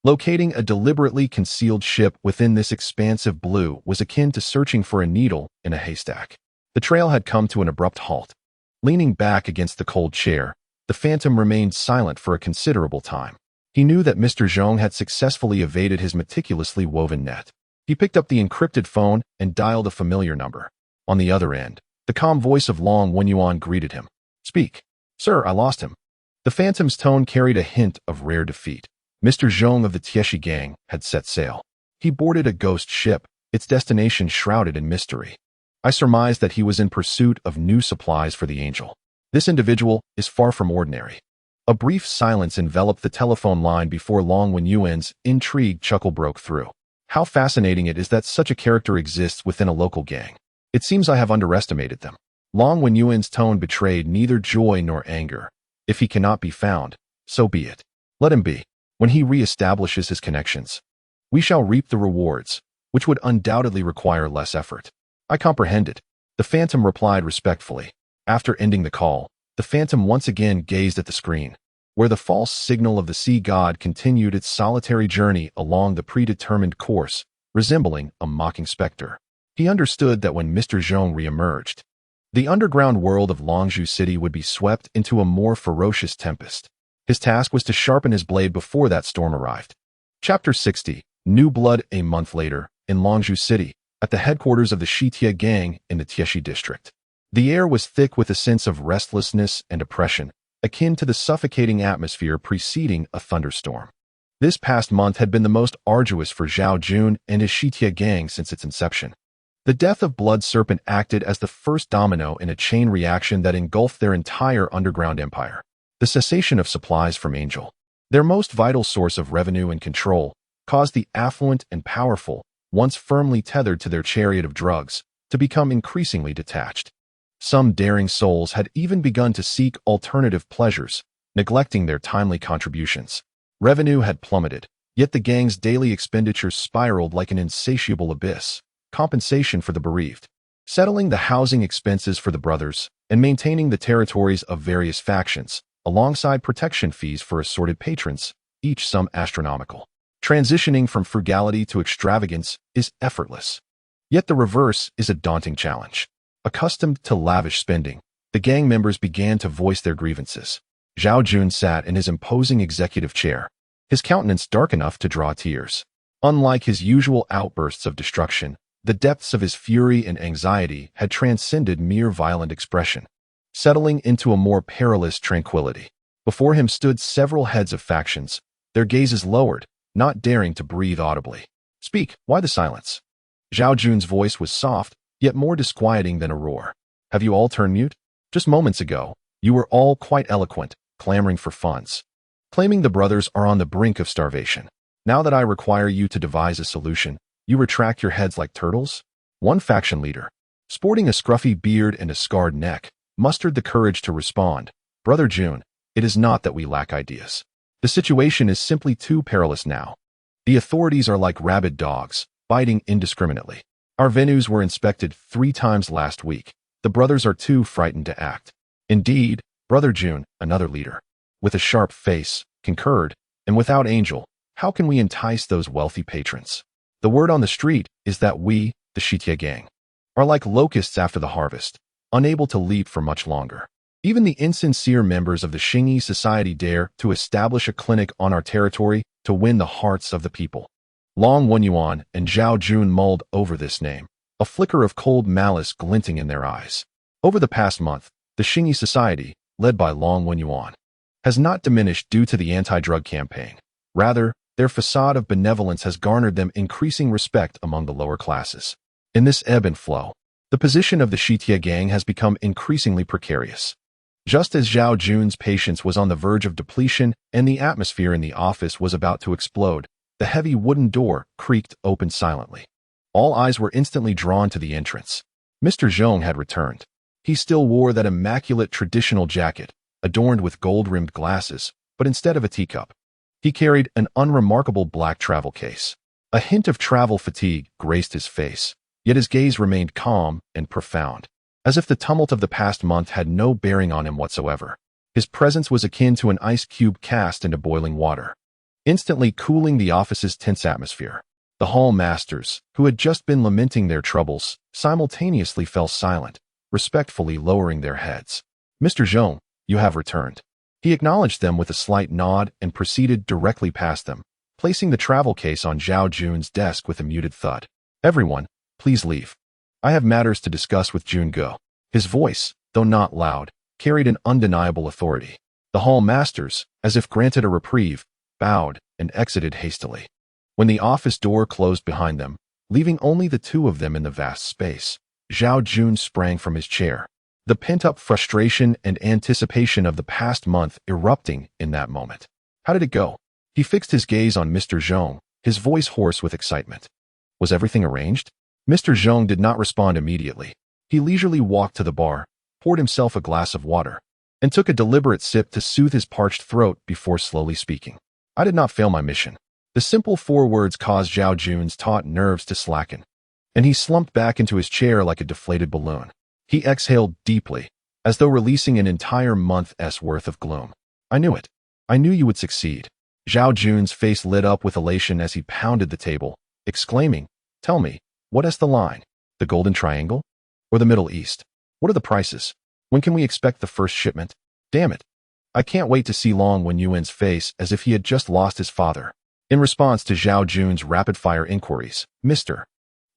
Locating a deliberately concealed ship within this expansive blue was akin to searching for a needle in a haystack. The trail had come to an abrupt halt. Leaning back against the cold chair, the Phantom remained silent for a considerable time. He knew that Mr. Zhong had successfully evaded his meticulously woven net. He picked up the encrypted phone and dialed a familiar number. On the other end, the calm voice of Long Wenyuan greeted him. "Speak." "Sir, I lost him." The Phantom's tone carried a hint of rare defeat. Mr. Zhong of the Tieshi gang had set sail. He boarded a ghost ship, its destination shrouded in mystery. I surmised that he was in pursuit of new supplies for the Angel. This individual is far from ordinary. A brief silence enveloped the telephone line before Long Wenyuan's intrigued chuckle broke through. How fascinating it is that such a character exists within a local gang. It seems I have underestimated them. Long Wenyuan's tone betrayed neither joy nor anger. If he cannot be found, so be it. Let him be. When he re-establishes his connections, we shall reap the rewards, which would undoubtedly require less effort. I comprehend it. The Phantom replied respectfully. After ending the call, the Phantom once again gazed at the screen, where the false signal of the sea god continued its solitary journey along the predetermined course, resembling a mocking specter. He understood that when Mr. Zhong re-emerged, the underground world of Longzhou City would be swept into a more ferocious tempest. His task was to sharpen his blade before that storm arrived. Chapter 60. New Blood. A month later, in Longzhou City, at the headquarters of the Shitia gang in the Tieshi district. The air was thick with a sense of restlessness and oppression, akin to the suffocating atmosphere preceding a thunderstorm. This past month had been the most arduous for Zhao Jun and his Shitia gang since its inception. The death of Blood Serpent acted as the first domino in a chain reaction that engulfed their entire underground empire. The cessation of supplies from Angel, their most vital source of revenue and control, caused the affluent and powerful, once firmly tethered to their chariot of drugs, to become increasingly detached. Some daring souls had even begun to seek alternative pleasures, neglecting their timely contributions. Revenue had plummeted, yet the gang's daily expenditures spiraled like an insatiable abyss. Compensation for the bereaved, settling the housing expenses for the brothers, and maintaining the territories of various factions, alongside protection fees for assorted patrons, each sum astronomical. Transitioning from frugality to extravagance is effortless. Yet the reverse is a daunting challenge. Accustomed to lavish spending, the gang members began to voice their grievances. Zhao Jun sat in his imposing executive chair, his countenance dark enough to draw tears. Unlike his usual outbursts of destruction, the depths of his fury and anxiety had transcended mere violent expression, settling into a more perilous tranquility. Before him stood several heads of factions, their gazes lowered, not daring to breathe audibly. "Speak, why the silence?" Zhao Jun's voice was soft, yet more disquieting than a roar. "Have you all turned mute? Just moments ago, you were all quite eloquent, clamoring for funds. claiming the brothers are on the brink of starvation. Now that I require you to devise a solution, you retract your heads like turtles? One faction leader, sporting a scruffy beard and a scarred neck, mustered the courage to respond. Brother Jun, it is not that we lack ideas. The situation is simply too perilous now. The authorities are like rabid dogs, biting indiscriminately. Our venues were inspected 3 times last week. The brothers are too frightened to act. Indeed, Brother Jun, another leader, with a sharp face, concurred, and without Angel, how can we entice those wealthy patrons? The word on the street is that we, the Shitia gang, are like locusts after the harvest, unable to leap for much longer. Even the insincere members of the Xingyi society dare to establish a clinic on our territory to win the hearts of the people. Long Wenyuan and Zhao Jun mulled over this name, a flicker of cold malice glinting in their eyes. Over the past month, the Xingyi society, led by Long Wenyuan, has not diminished due to the anti-drug campaign. Rather, their facade of benevolence has garnered them increasing respect among the lower classes. In this ebb and flow, the position of the Shitia gang has become increasingly precarious. Just as Zhao Jun's patience was on the verge of depletion and the atmosphere in the office was about to explode, the heavy wooden door creaked open silently. All eyes were instantly drawn to the entrance. Mr. Zhong had returned. He still wore that immaculate traditional jacket, adorned with gold-rimmed glasses, but instead of a teacup, he carried an unremarkable black travel case. A hint of travel fatigue graced his face, yet his gaze remained calm and profound, as if the tumult of the past month had no bearing on him whatsoever. His presence was akin to an ice cube cast into boiling water, instantly cooling the office's tense atmosphere. The hall masters, who had just been lamenting their troubles, simultaneously fell silent, respectfully lowering their heads. Mr. Zhong, you have returned. He acknowledged them with a slight nod and proceeded directly past them, placing the travel case on Zhao Jun's desk with a muted thud. Everyone, please leave. I have matters to discuss with Jun Go. His voice, though not loud, carried an undeniable authority. The hall masters, as if granted a reprieve, bowed and exited hastily. When the office door closed behind them, leaving only the two of them in the vast space, Zhao Jun sprang from his chair, the pent-up frustration and anticipation of the past month erupting in that moment. How did it go? He fixed his gaze on Mr. Zhong, his voice hoarse with excitement. Was everything arranged? Mr. Zhong did not respond immediately. He leisurely walked to the bar, poured himself a glass of water, and took a deliberate sip to soothe his parched throat before slowly speaking. I did not fail my mission. The simple 4 words caused Zhao Jun's taut nerves to slacken, and he slumped back into his chair like a deflated balloon. He exhaled deeply, as though releasing an entire month's worth of gloom. I knew it. I knew you would succeed. Zhao Jun's face lit up with elation as he pounded the table, exclaiming, Tell me, what is the line? The Golden Triangle? Or the Middle East? What are the prices? When can we expect the first shipment? Damn it. I can't wait to see Long Wenyuan's face as if he had just lost his father. In response to Zhao Jun's rapid-fire inquiries, Mr.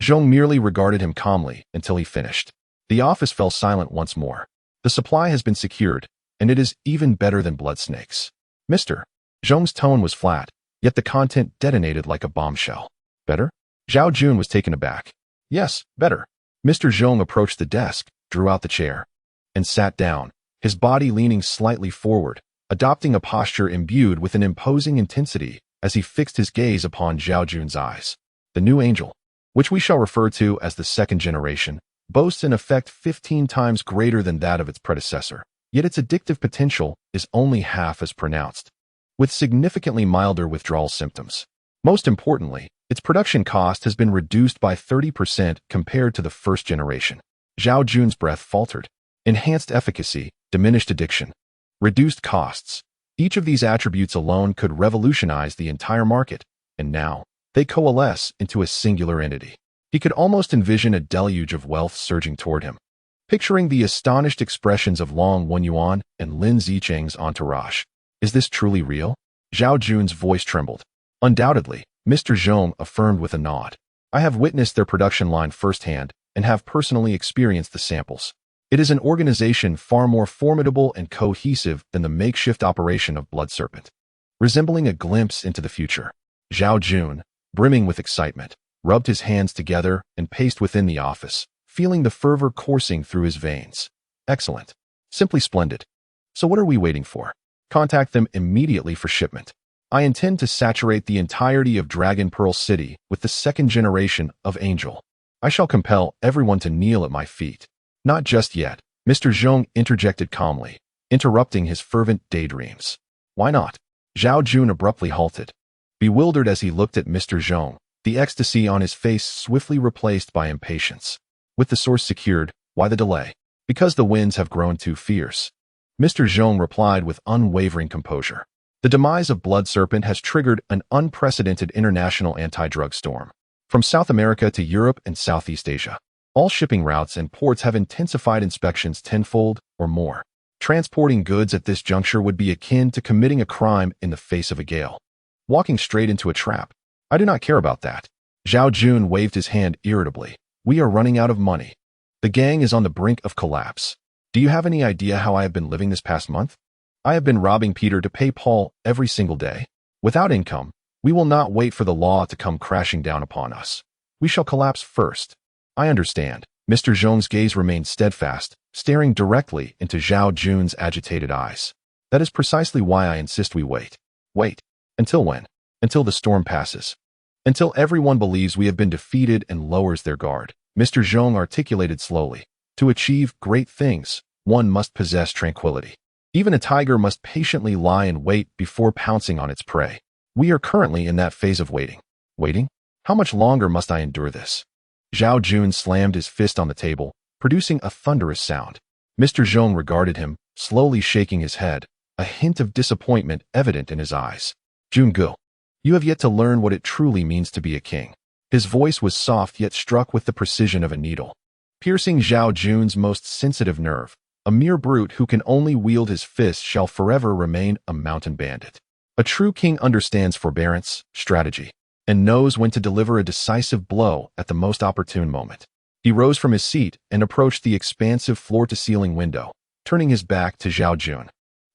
Zhong merely regarded him calmly until he finished. The office fell silent once more. The supply has been secured, and it is even better than blood snakes. Mr. Zhong's tone was flat, yet the content detonated like a bombshell. Better? Zhao Jun was taken aback. Yes, better. Mr. Zhong approached the desk, drew out the chair, and sat down, his body leaning slightly forward, adopting a posture imbued with an imposing intensity as he fixed his gaze upon Zhao Jun's eyes. The new angel, which we shall refer to as the second generation, boasts an effect 15 times greater than that of its predecessor, yet its addictive potential is only half as pronounced, with significantly milder withdrawal symptoms. Most importantly, its production cost has been reduced by 30% compared to the first generation. Zhao Jun's breath faltered. Enhanced efficacy, diminished addiction, reduced costs. Each of these attributes alone could revolutionize the entire market, and now, they coalesce into a singular entity. He could almost envision a deluge of wealth surging toward him. Picturing the astonished expressions of Long Wenyuan and Lin Zicheng's entourage. Is this truly real? Zhao Jun's voice trembled. Undoubtedly, Mr. Zhong affirmed with a nod. I have witnessed their production line firsthand and have personally experienced the samples. It is an organization far more formidable and cohesive than the makeshift operation of Blood Serpent. Resembling a glimpse into the future, Zhao Jun, brimming with excitement, rubbed his hands together and paced within the office, feeling the fervor coursing through his veins. Excellent. Simply splendid. So what are we waiting for? Contact them immediately for shipment. I intend to saturate the entirety of Dragon Pearl City with the second generation of Angel. I shall compel everyone to kneel at my feet. Not just yet, Mr. Zhong interjected calmly, interrupting his fervent daydreams. Why not? Zhao Jun abruptly halted. Bewildered as he looked at Mr. Zhong, the ecstasy on his face swiftly replaced by impatience. With the source secured, why the delay? Because the winds have grown too fierce. Mr. Zhong replied with unwavering composure. The demise of Blood Serpent has triggered an unprecedented international anti-drug storm. From South America to Europe and Southeast Asia, all shipping routes and ports have intensified inspections tenfold or more. Transporting goods at this juncture would be akin to committing a crime in the face of a gale. Walking straight into a trap. I do not care about that. Zhao Jun waved his hand irritably. We are running out of money. The gang is on the brink of collapse. Do you have any idea how I have been living this past month? I have been robbing Peter to pay Paul every single day. Without income, we will not wait for the law to come crashing down upon us. We shall collapse first. I understand. Mr. Zhong's gaze remained steadfast, staring directly into Zhao Jun's agitated eyes. That is precisely why I insist we wait. Wait. Until when? Until the storm passes. Until everyone believes we have been defeated and lowers their guard. Mr. Zhong articulated slowly. To achieve great things, one must possess tranquility. Even a tiger must patiently lie in wait before pouncing on its prey. We are currently in that phase of waiting. Waiting? How much longer must I endure this? Zhao Jun slammed his fist on the table, producing a thunderous sound. Mr. Zhong regarded him, slowly shaking his head, a hint of disappointment evident in his eyes. Jungu, you have yet to learn what it truly means to be a king. His voice was soft yet struck with the precision of a needle, piercing Zhao Jun's most sensitive nerve. A mere brute who can only wield his fists shall forever remain a mountain bandit. A true king understands forbearance, strategy, and knows when to deliver a decisive blow at the most opportune moment. He rose from his seat and approached the expansive floor-to-ceiling window, turning his back to Zhao Jun,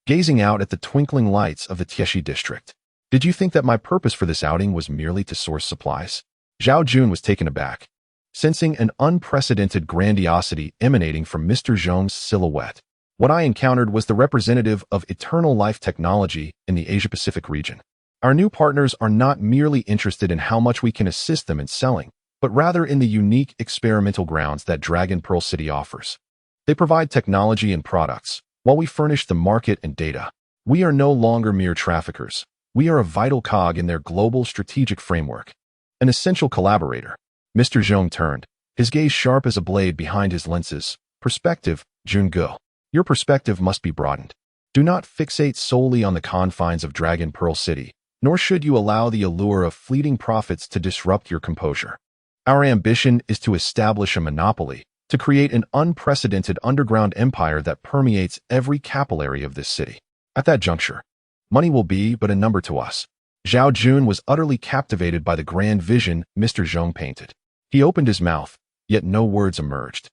gazing out at the twinkling lights of the Tieshi district. Did you think that my purpose for this outing was merely to source supplies? Zhao Jun was taken aback, sensing an unprecedented grandiosity emanating from Mr. Zhong's silhouette. What I encountered was the representative of eternal life technology in the Asia-Pacific region. Our new partners are not merely interested in how much we can assist them in selling, but rather in the unique experimental grounds that Dragon Pearl City offers. They provide technology and products, while we furnish the market and data. We are no longer mere traffickers. We are a vital cog in their global strategic framework. An essential collaborator. Mr. Zhong turned, his gaze sharp as a blade behind his lenses. Perspective, Jungu. Your perspective must be broadened. Do not fixate solely on the confines of Dragon Pearl City, nor should you allow the allure of fleeting profits to disrupt your composure. Our ambition is to establish a monopoly, to create an unprecedented underground empire that permeates every capillary of this city. At that juncture, money will be but a number to us. Zhao Jun was utterly captivated by the grand vision Mr. Zhong painted. He opened his mouth, yet no words emerged.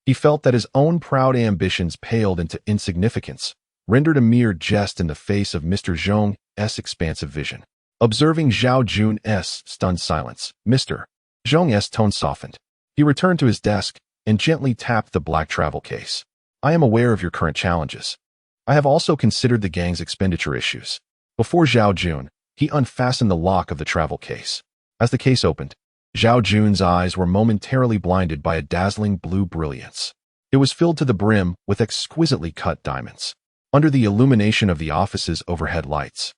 He felt that his own proud ambitions paled into insignificance, rendered a mere jest in the face of Mr. Zhong's expansive vision. Observing Zhao Jun's stunned silence, Mr. Zhong's tone softened. He returned to his desk and gently tapped the black travel case. I am aware of your current challenges. I have also considered the gang's expenditure issues. Before Zhao Jun, he unfastened the lock of the travel case. As the case opened, Zhao Jun's eyes were momentarily blinded by a dazzling blue brilliance. It was filled to the brim with exquisitely cut diamonds. Under the illumination of the office's overhead lights,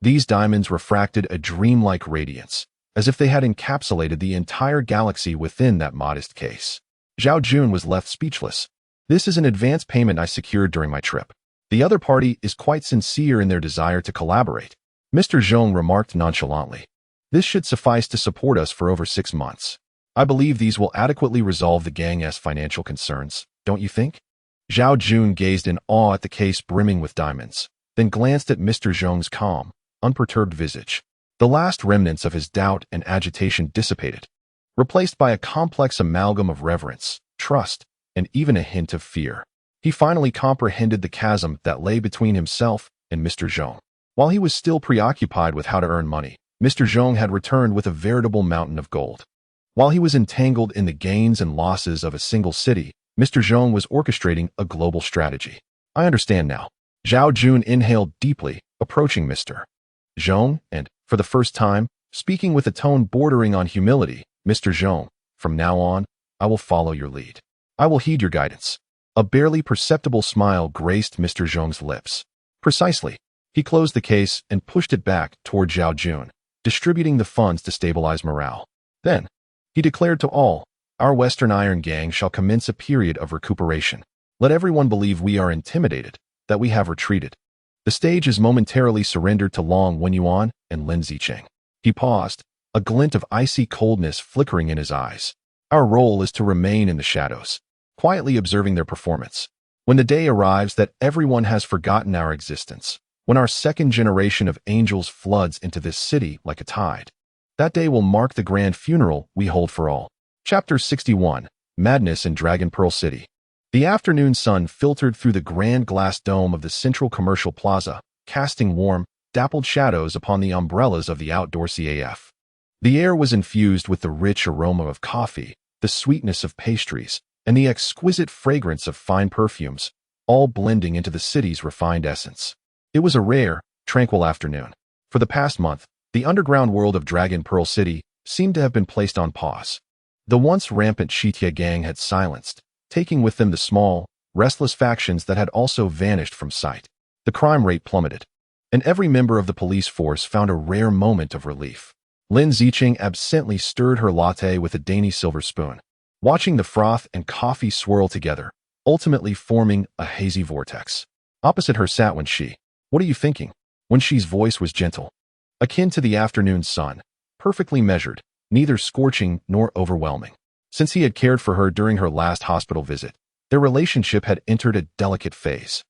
these diamonds refracted a dreamlike radiance, as if they had encapsulated the entire galaxy within that modest case. Zhao Jun was left speechless. This is an advance payment I secured during my trip. The other party is quite sincere in their desire to collaborate. Mr. Zhong remarked nonchalantly. This should suffice to support us for over 6 months. I believe these will adequately resolve the gang's financial concerns, don't you think? Zhao Jun gazed in awe at the case brimming with diamonds, then glanced at Mr. Zhong's calm, unperturbed visage. The last remnants of his doubt and agitation dissipated, replaced by a complex amalgam of reverence, trust, and even a hint of fear. He finally comprehended the chasm that lay between himself and Mr. Zhong. While he was still preoccupied with how to earn money, Mr. Zhong had returned with a veritable mountain of gold. While he was entangled in the gains and losses of a single city, Mr. Zhong was orchestrating a global strategy. I understand now. Zhao Jun inhaled deeply, approaching Mr. Zhong, and, for the first time, speaking with a tone bordering on humility, Mr. Zhong, from now on, I will follow your lead. I will heed your guidance. A barely perceptible smile graced Mr. Zhong's lips. Precisely. He closed the case and pushed it back toward Zhao Jun, distributing the funds to stabilize morale. Then, he declared to all, our Western Iron Gang shall commence a period of recuperation. Let everyone believe we are intimidated, that we have retreated. The stage is momentarily surrendered to Long Wenyuan and Lin Zicheng. He paused, a glint of icy coldness flickering in his eyes. Our role is to remain in the shadows, quietly observing their performance. When the day arrives that everyone has forgotten our existence, when our second generation of angels floods into this city like a tide, that day will mark the grand funeral we hold for all. Chapter 61, Madness in Dragon Pearl City. The afternoon sun filtered through the grand glass dome of the central commercial plaza, casting warm, dappled shadows upon the umbrellas of the outdoor CAF. The air was infused with the rich aroma of coffee, the sweetness of pastries, and the exquisite fragrance of fine perfumes, all blending into the city's refined essence. It was a rare, tranquil afternoon. For the past month, the underground world of Dragon Pearl City seemed to have been placed on pause. The once rampant Shitia gang had silenced, taking with them the small, restless factions that had also vanished from sight. The crime rate plummeted, and every member of the police force found a rare moment of relief. Lin Zicheng absently stirred her latte with a dainty silver spoon, watching the froth and coffee swirl together, ultimately forming a hazy vortex. Opposite her sat Wen Xi. What are you thinking? Wen Xi's voice was gentle, akin to the afternoon sun, perfectly measured, neither scorching nor overwhelming. Since he had cared for her during her last hospital visit, their relationship had entered a delicate phase.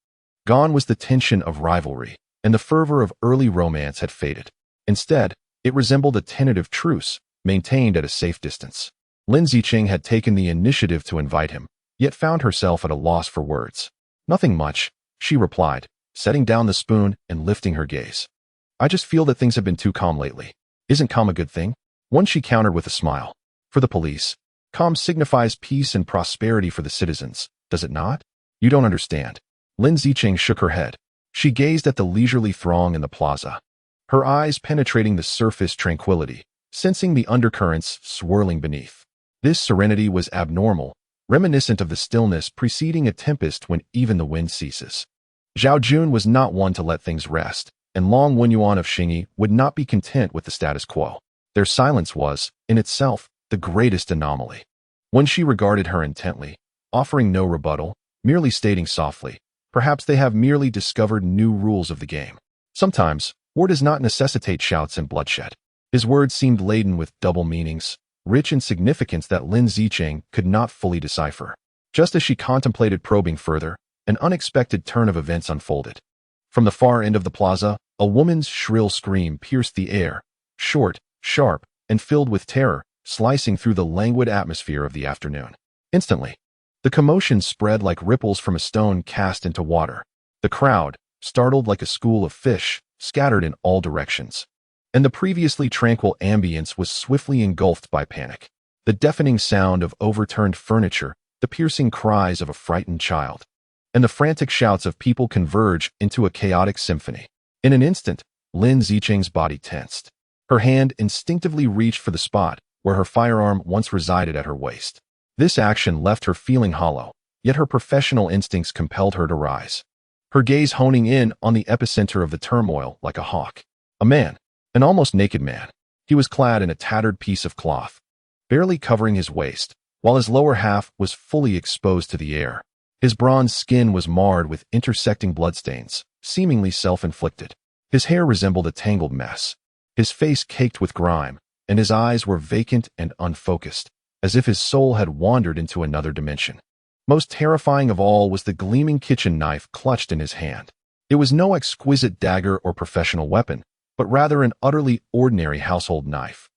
Gone was the tension of rivalry, and the fervor of early romance had faded. Instead, it resembled a tentative truce, maintained at a safe distance. Lin Zicheng had taken the initiative to invite him, yet found herself at a loss for words. Nothing much, she replied, setting down the spoon and lifting her gaze. I just feel that things have been too calm lately. Isn't calm a good thing? One she countered with a smile. For the police, calm signifies peace and prosperity for the citizens, does it not? You don't understand. Lin Zicheng shook her head. She gazed at the leisurely throng in the plaza, her eyes penetrating the surface tranquility, sensing the undercurrents swirling beneath. This serenity was abnormal, reminiscent of the stillness preceding a tempest when even the wind ceases. Zhao Jun was not one to let things rest, and Long Wenyuan of Xingyi would not be content with the status quo. Their silence was, in itself, the greatest anomaly. When she regarded her intently, offering no rebuttal, merely stating softly, perhaps they have merely discovered new rules of the game. Sometimes, war does not necessitate shouts and bloodshed. His words seemed laden with double meanings, rich in significance that Lin Zicheng could not fully decipher. Just as she contemplated probing further, an unexpected turn of events unfolded. From the far end of the plaza, a woman's shrill scream pierced the air, short, sharp, and filled with terror, slicing through the languid atmosphere of the afternoon. Instantly, the commotion spread like ripples from a stone cast into water. The crowd, startled like a school of fish, scattered in all directions. And the previously tranquil ambience was swiftly engulfed by panic. The deafening sound of overturned furniture, the piercing cries of a frightened child, and the frantic shouts of people converge into a chaotic symphony. In an instant, Lin Zicheng's body tensed. Her hand instinctively reached for the spot where her firearm once resided at her waist. This action left her feeling hollow, yet her professional instincts compelled her to rise. Her gaze honing in on the epicenter of the turmoil like a hawk. A man, an almost naked man. He was clad in a tattered piece of cloth, barely covering his waist, while his lower half was fully exposed to the air. His bronze skin was marred with intersecting bloodstains, seemingly self-inflicted. His hair resembled a tangled mess, his face caked with grime, and his eyes were vacant and unfocused, as if his soul had wandered into another dimension. Most terrifying of all was the gleaming kitchen knife clutched in his hand. It was no exquisite dagger or professional weapon, but rather an utterly ordinary household knife,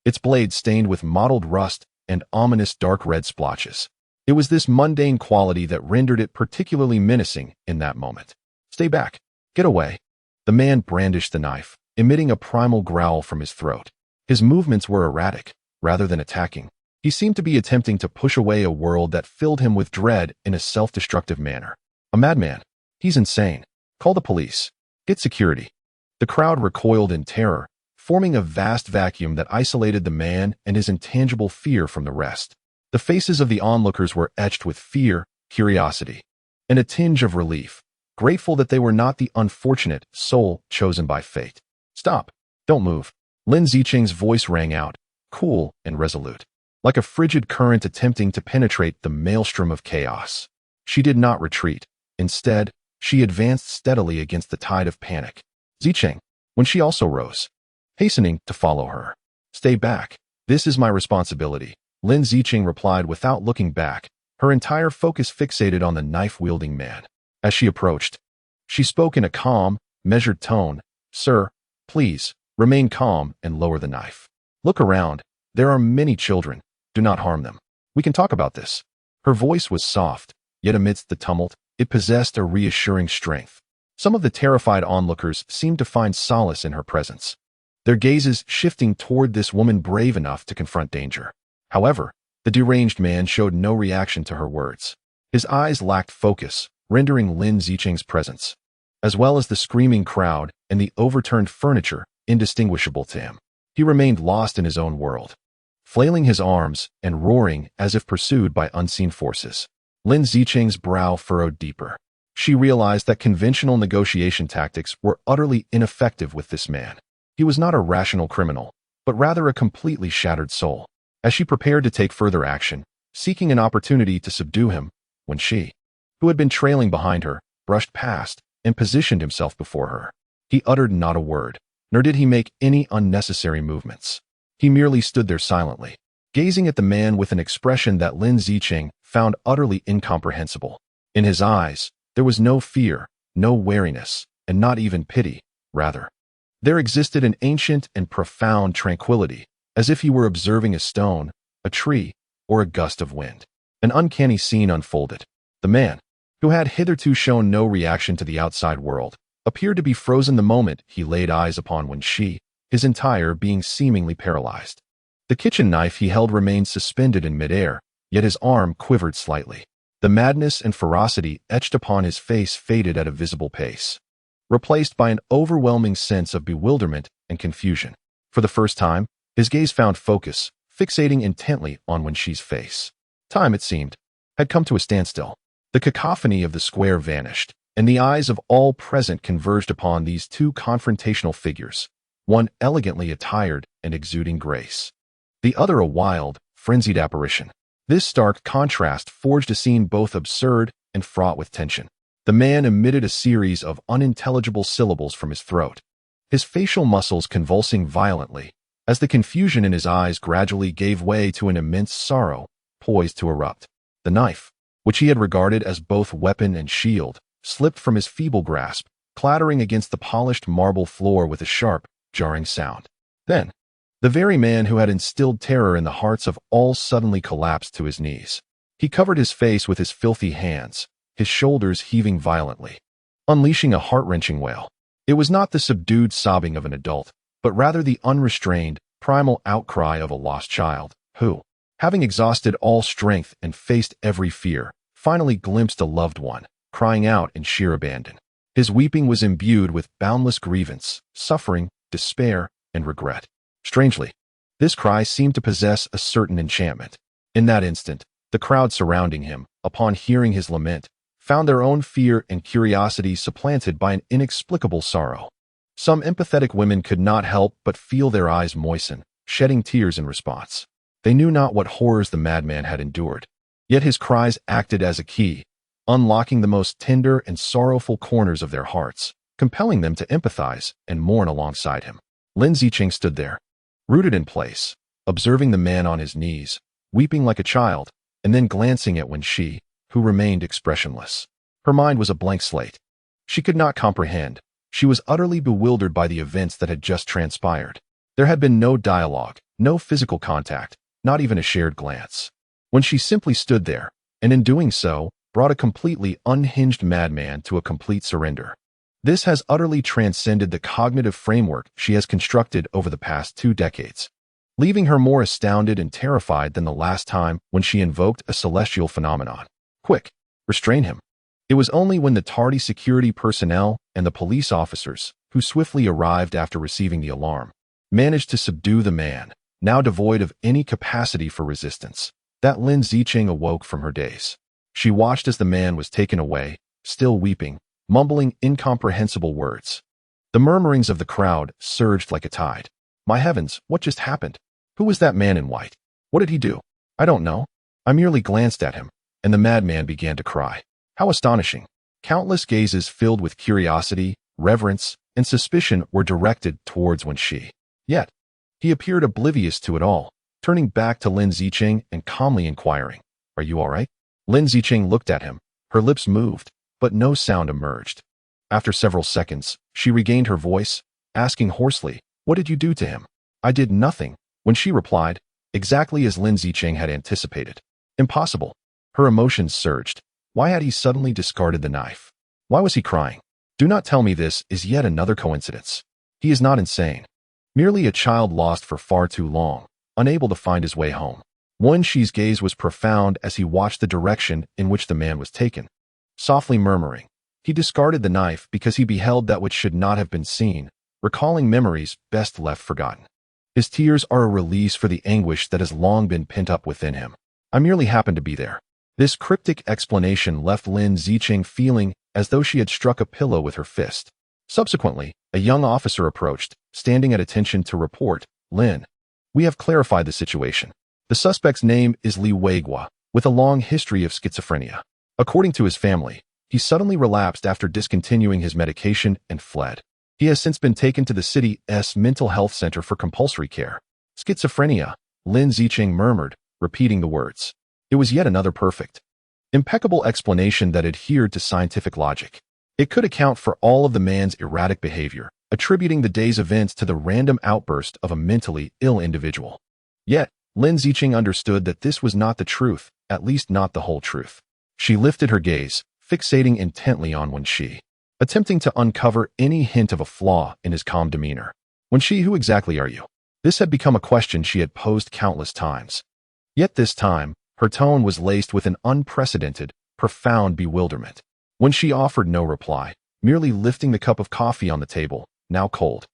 its blade stained with mottled rust and ominous dark red splotches. It was this mundane quality that rendered it particularly menacing in that moment. Stay back. Get away. The man brandished the knife, emitting a primal growl from his throat. His movements were erratic, rather than attacking. He seemed to be attempting to push away a world that filled him with dread in a self-destructive manner. A madman. He's insane. Call the police. Get security. The crowd recoiled in terror, forming a vast vacuum that isolated the man and his intangible fear from the rest. The faces of the onlookers were etched with fear, curiosity, and a tinge of relief, grateful that they were not the unfortunate soul chosen by fate. Stop. Don't move. Lin Zicheng's voice rang out, cool and resolute, like a frigid current attempting to penetrate the maelstrom of chaos. She did not retreat. Instead, she advanced steadily against the tide of panic. Zicheng, when she also rose, hastening to follow her. Stay back. This is my responsibility. Lin Zicheng replied without looking back, her entire focus fixated on the knife-wielding man. As she approached, she spoke in a calm, measured tone. Sir, please, remain calm and lower the knife. Look around. There are many children. Do not harm them. We can talk about this. Her voice was soft, yet amidst the tumult, it possessed a reassuring strength. Some of the terrified onlookers seemed to find solace in her presence, their gazes shifting toward this woman brave enough to confront danger. However, the deranged man showed no reaction to her words. His eyes lacked focus, rendering Lin Zicheng's presence, as well as the screaming crowd and the overturned furniture, indistinguishable to him. He remained lost in his own world, flailing his arms and roaring as if pursued by unseen forces. Lin Zicheng's brow furrowed deeper. She realized that conventional negotiation tactics were utterly ineffective with this man. He was not a rational criminal, but rather a completely shattered soul. As she prepared to take further action, seeking an opportunity to subdue him, Wen Xi, who had been trailing behind her, brushed past and positioned himself before her. He uttered not a word, nor did he make any unnecessary movements. He merely stood there silently, gazing at the man with an expression that Lin Zicheng found utterly incomprehensible. In his eyes, there was no fear, no wariness, and not even pity. Rather, there existed an ancient and profound tranquility, as if he were observing a stone, a tree, or a gust of wind. An uncanny scene unfolded. The man, who had hitherto shown no reaction to the outside world, appeared to be frozen the moment he laid eyes upon Wen Xi, his entire being seemingly paralyzed. The kitchen knife he held remained suspended in midair, yet his arm quivered slightly. The madness and ferocity etched upon his face faded at a visible pace, replaced by an overwhelming sense of bewilderment and confusion. For the first time, his gaze found focus, fixating intently on Wen Xi's face. Time, it seemed, had come to a standstill. The cacophony of the square vanished, and the eyes of all present converged upon these two confrontational figures, one elegantly attired and exuding grace, the other a wild, frenzied apparition. This stark contrast forged a scene both absurd and fraught with tension. The man emitted a series of unintelligible syllables from his throat, his facial muscles convulsing violently, as the confusion in his eyes gradually gave way to an immense sorrow, poised to erupt. The knife, which he had regarded as both weapon and shield, slipped from his feeble grasp, clattering against the polished marble floor with a sharp, jarring sound. Then, the very man who had instilled terror in the hearts of all suddenly collapsed to his knees. He covered his face with his filthy hands, his shoulders heaving violently, unleashing a heart-wrenching wail. It was not the subdued sobbing of an adult, but rather the unrestrained, primal outcry of a lost child, who, having exhausted all strength and faced every fear, finally glimpsed a loved one, crying out in sheer abandon. His weeping was imbued with boundless grievance, suffering, despair, and regret. Strangely, this cry seemed to possess a certain enchantment. In that instant, the crowd surrounding him, upon hearing his lament, found their own fear and curiosity supplanted by an inexplicable sorrow. Some empathetic women could not help but feel their eyes moisten, shedding tears in response. They knew not what horrors the madman had endured, yet his cries acted as a key, unlocking the most tender and sorrowful corners of their hearts, compelling them to empathize and mourn alongside him. Lin Zicheng stood there, rooted in place, observing the man on his knees, weeping like a child, and then glancing at Wen Xi, who remained expressionless. Her mind was a blank slate. She could not comprehend. She was utterly bewildered by the events that had just transpired. There had been no dialogue, no physical contact, not even a shared glance. When she simply stood there, and in doing so, brought a completely unhinged madman to a complete surrender. This has utterly transcended the cognitive framework she has constructed over the past 2 decades, leaving her more astounded and terrified than the last time when she invoked a celestial phenomenon. Quick, restrain him. It was only when the tardy security personnel and the police officers, who swiftly arrived after receiving the alarm, managed to subdue the man, now devoid of any capacity for resistance, that Lin Zicheng awoke from her daze. She watched as the man was taken away, still weeping, mumbling incomprehensible words. The murmurings of the crowd surged like a tide. My heavens, what just happened? Who was that man in white? What did he do? I don't know. I merely glanced at him, and the madman began to cry. How astonishing! Countless gazes filled with curiosity, reverence, and suspicion were directed towards Wen Xi. Yet, he appeared oblivious to it all, turning back to Lin Zicheng and calmly inquiring, Are you all right? Lin Zicheng looked at him. Her lips moved, but no sound emerged. After several seconds, she regained her voice, asking hoarsely, What did you do to him? I did nothing. When she replied, exactly as Lin Zicheng had anticipated. Impossible. Her emotions surged. Why had he suddenly discarded the knife? Why was he crying? Do not tell me this is yet another coincidence. He is not insane. Merely a child lost for far too long, unable to find his way home. Wen Xi's gaze was profound as he watched the direction in which the man was taken. Softly murmuring, he discarded the knife because he beheld that which should not have been seen, recalling memories best left forgotten. His tears are a release for the anguish that has long been pent up within him. I merely happened to be there. This cryptic explanation left Lin Zicheng feeling as though she had struck a pillow with her fist. Subsequently, a young officer approached, standing at attention to report, Lin, we have clarified the situation. The suspect's name is Li Weigua, with a long history of schizophrenia. According to his family, he suddenly relapsed after discontinuing his medication and fled. He has since been taken to the city's mental health center for compulsory care. Schizophrenia, Lin Zicheng murmured, repeating the words. It was yet another perfect, impeccable explanation that adhered to scientific logic. It could account for all of the man's erratic behavior, attributing the day's events to the random outburst of a mentally ill individual. Yet, Lin Zicheng understood that this was not the truth, at least not the whole truth. She lifted her gaze, fixating intently on Wen Xi, attempting to uncover any hint of a flaw in his calm demeanor. Wen Xi, who exactly are you? This had become a question she had posed countless times. Yet this time, her tone was laced with an unprecedented, profound bewilderment. Wen Xi offered no reply, merely lifting the cup of coffee on the table, now cold,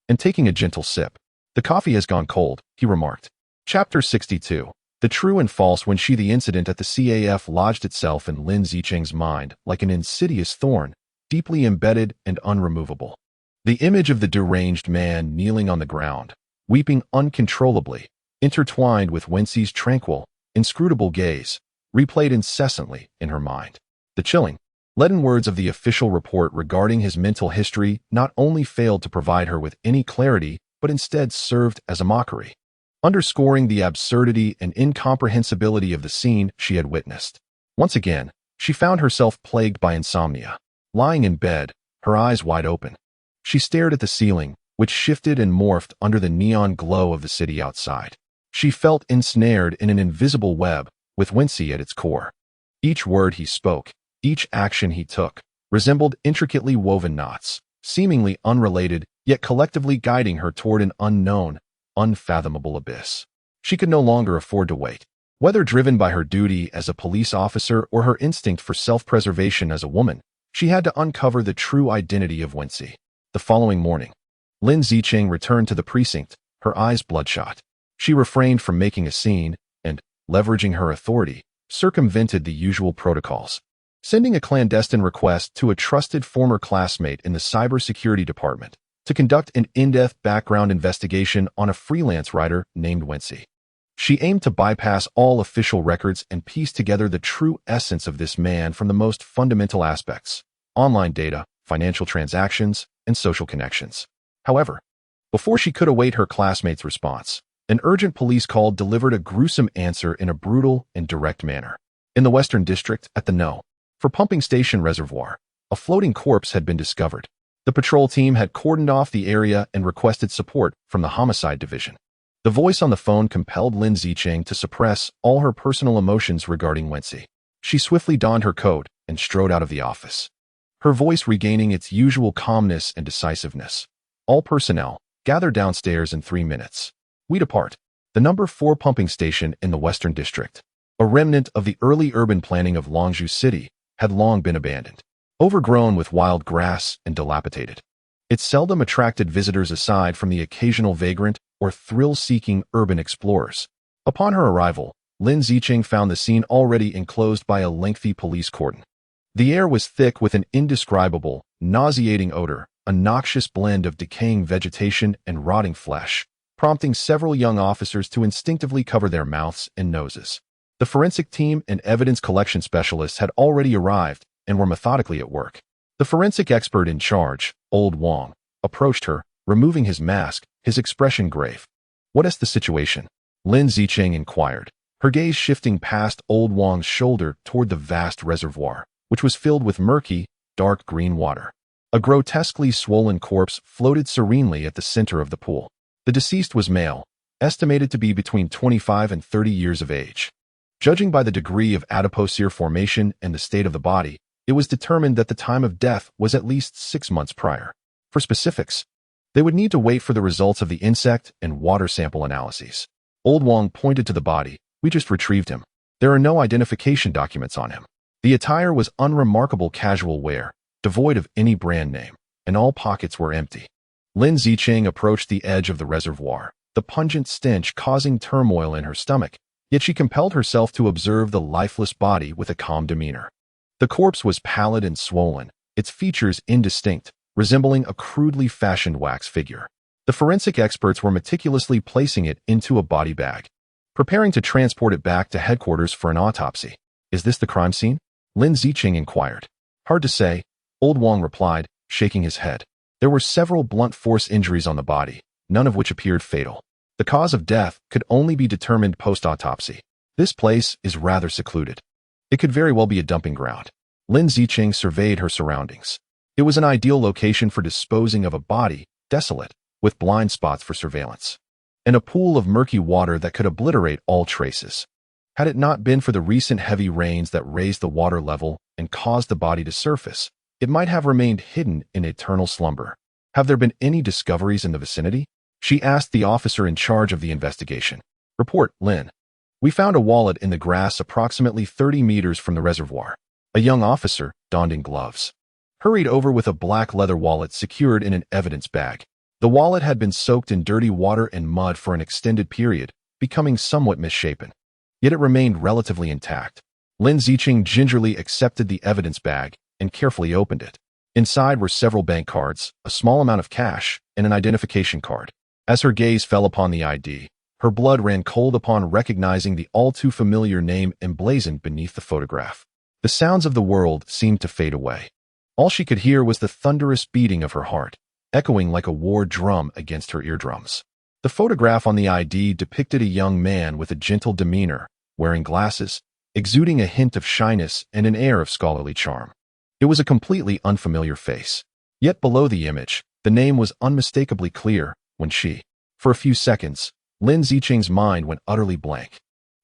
and taking a gentle sip. The coffee has gone cold, he remarked. Chapter 62. The true and false. Wen Xi. The incident at the CAF lodged itself in Lin Zicheng's mind like an insidious thorn, deeply embedded and unremovable. The image of the deranged man kneeling on the ground, weeping uncontrollably, intertwined with Wen Xi's tranquil, inscrutable gaze, replayed incessantly in her mind. The chilling, leaden words of the official report regarding his mental history not only failed to provide her with any clarity, but instead served as a mockery, underscoring the absurdity and incomprehensibility of the scene she had witnessed. Once again, she found herself plagued by insomnia. Lying in bed, her eyes wide open, she stared at the ceiling, which shifted and morphed under the neon glow of the city outside. She felt ensnared in an invisible web, with Wen Xi at its core. Each word he spoke, each action he took, resembled intricately woven knots, seemingly unrelated, yet collectively guiding her toward an unknown, unfathomable abyss. She could no longer afford to wait. Whether driven by her duty as a police officer or her instinct for self-preservation as a woman, she had to uncover the true identity of Wen Xi. The following morning, Lin Zicheng returned to the precinct, her eyes bloodshot. She refrained from making a scene and, leveraging her authority, circumvented the usual protocols. Sending a clandestine request to a trusted former classmate in the cybersecurity department to conduct an in-depth background investigation on a freelance writer named Wen Xi. She aimed to bypass all official records and piece together the true essence of this man from the most fundamental aspects: online data, financial transactions, and social connections. However, before she could await her classmate's response, an urgent police call delivered a gruesome answer in a brutal and direct manner. In the Western District, at the No. 4 pumping station reservoir, a floating corpse had been discovered. The patrol team had cordoned off the area and requested support from the homicide division. The voice on the phone compelled Lin Zicheng to suppress all her personal emotions regarding Wen Xi. She swiftly donned her coat and strode out of the office, her voice regaining its usual calmness and decisiveness. All personnel, gather downstairs in 3 minutes. We depart. The number 4 pumping station in the Western District, a remnant of the early urban planning of Longzhou City, had long been abandoned, overgrown with wild grass and dilapidated. It seldom attracted visitors aside from the occasional vagrant or thrill-seeking urban explorers. Upon her arrival, Lin Zicheng found the scene already enclosed by a lengthy police cordon. The air was thick with an indescribable, nauseating odor, a noxious blend of decaying vegetation and rotting flesh, prompting several young officers to instinctively cover their mouths and noses. The forensic team and evidence collection specialists had already arrived and were methodically at work. The forensic expert in charge, Old Wang, approached her, removing his mask, his expression grave. "What is the situation?" Lin Zicheng inquired, her gaze shifting past Old Wang's shoulder toward the vast reservoir, which was filled with murky, dark green water. A grotesquely swollen corpse floated serenely at the center of the pool. The deceased was male, estimated to be between 25 and 30 years of age. Judging by the degree of adipocere formation and the state of the body, it was determined that the time of death was at least 6 months prior. For specifics, they would need to wait for the results of the insect and water sample analyses. Old Wang pointed to the body. "We just retrieved him. There are no identification documents on him." The attire was unremarkable casual wear, devoid of any brand name, and all pockets were empty. Lin Zicheng approached the edge of the reservoir, the pungent stench causing turmoil in her stomach, yet she compelled herself to observe the lifeless body with a calm demeanor. The corpse was pallid and swollen, its features indistinct, resembling a crudely fashioned wax figure. The forensic experts were meticulously placing it into a body bag, preparing to transport it back to headquarters for an autopsy. "Is this the crime scene?" Lin Zicheng inquired. "Hard to say," Old Wang replied, shaking his head. There were several blunt force injuries on the body, none of which appeared fatal. The cause of death could only be determined post-autopsy. "This place is rather secluded. It could very well be a dumping ground." Lin Zicheng surveyed her surroundings. It was an ideal location for disposing of a body, desolate, with blind spots for surveillance, and a pool of murky water that could obliterate all traces. Had it not been for the recent heavy rains that raised the water level and caused the body to surface, it might have remained hidden in eternal slumber. "Have there been any discoveries in the vicinity?" she asked the officer in charge of the investigation. "Report, Lin. We found a wallet in the grass approximately 30 meters from the reservoir." A young officer, donned in gloves, hurried over with a black leather wallet secured in an evidence bag. The wallet had been soaked in dirty water and mud for an extended period, becoming somewhat misshapen. Yet it remained relatively intact. Lin Zicheng gingerly accepted the evidence bag and carefully opened it. Inside were several bank cards, a small amount of cash, and an identification card. As her gaze fell upon the ID, her blood ran cold upon recognizing the all-too-familiar name emblazoned beneath the photograph. The sounds of the world seemed to fade away. All she could hear was the thunderous beating of her heart, echoing like a war drum against her eardrums. The photograph on the ID depicted a young man with a gentle demeanor, wearing glasses, exuding a hint of shyness and an air of scholarly charm. It was a completely unfamiliar face. Yet below the image, the name was unmistakably clear. Wen Xi. For a few seconds, Lin Zicheng's mind went utterly blank.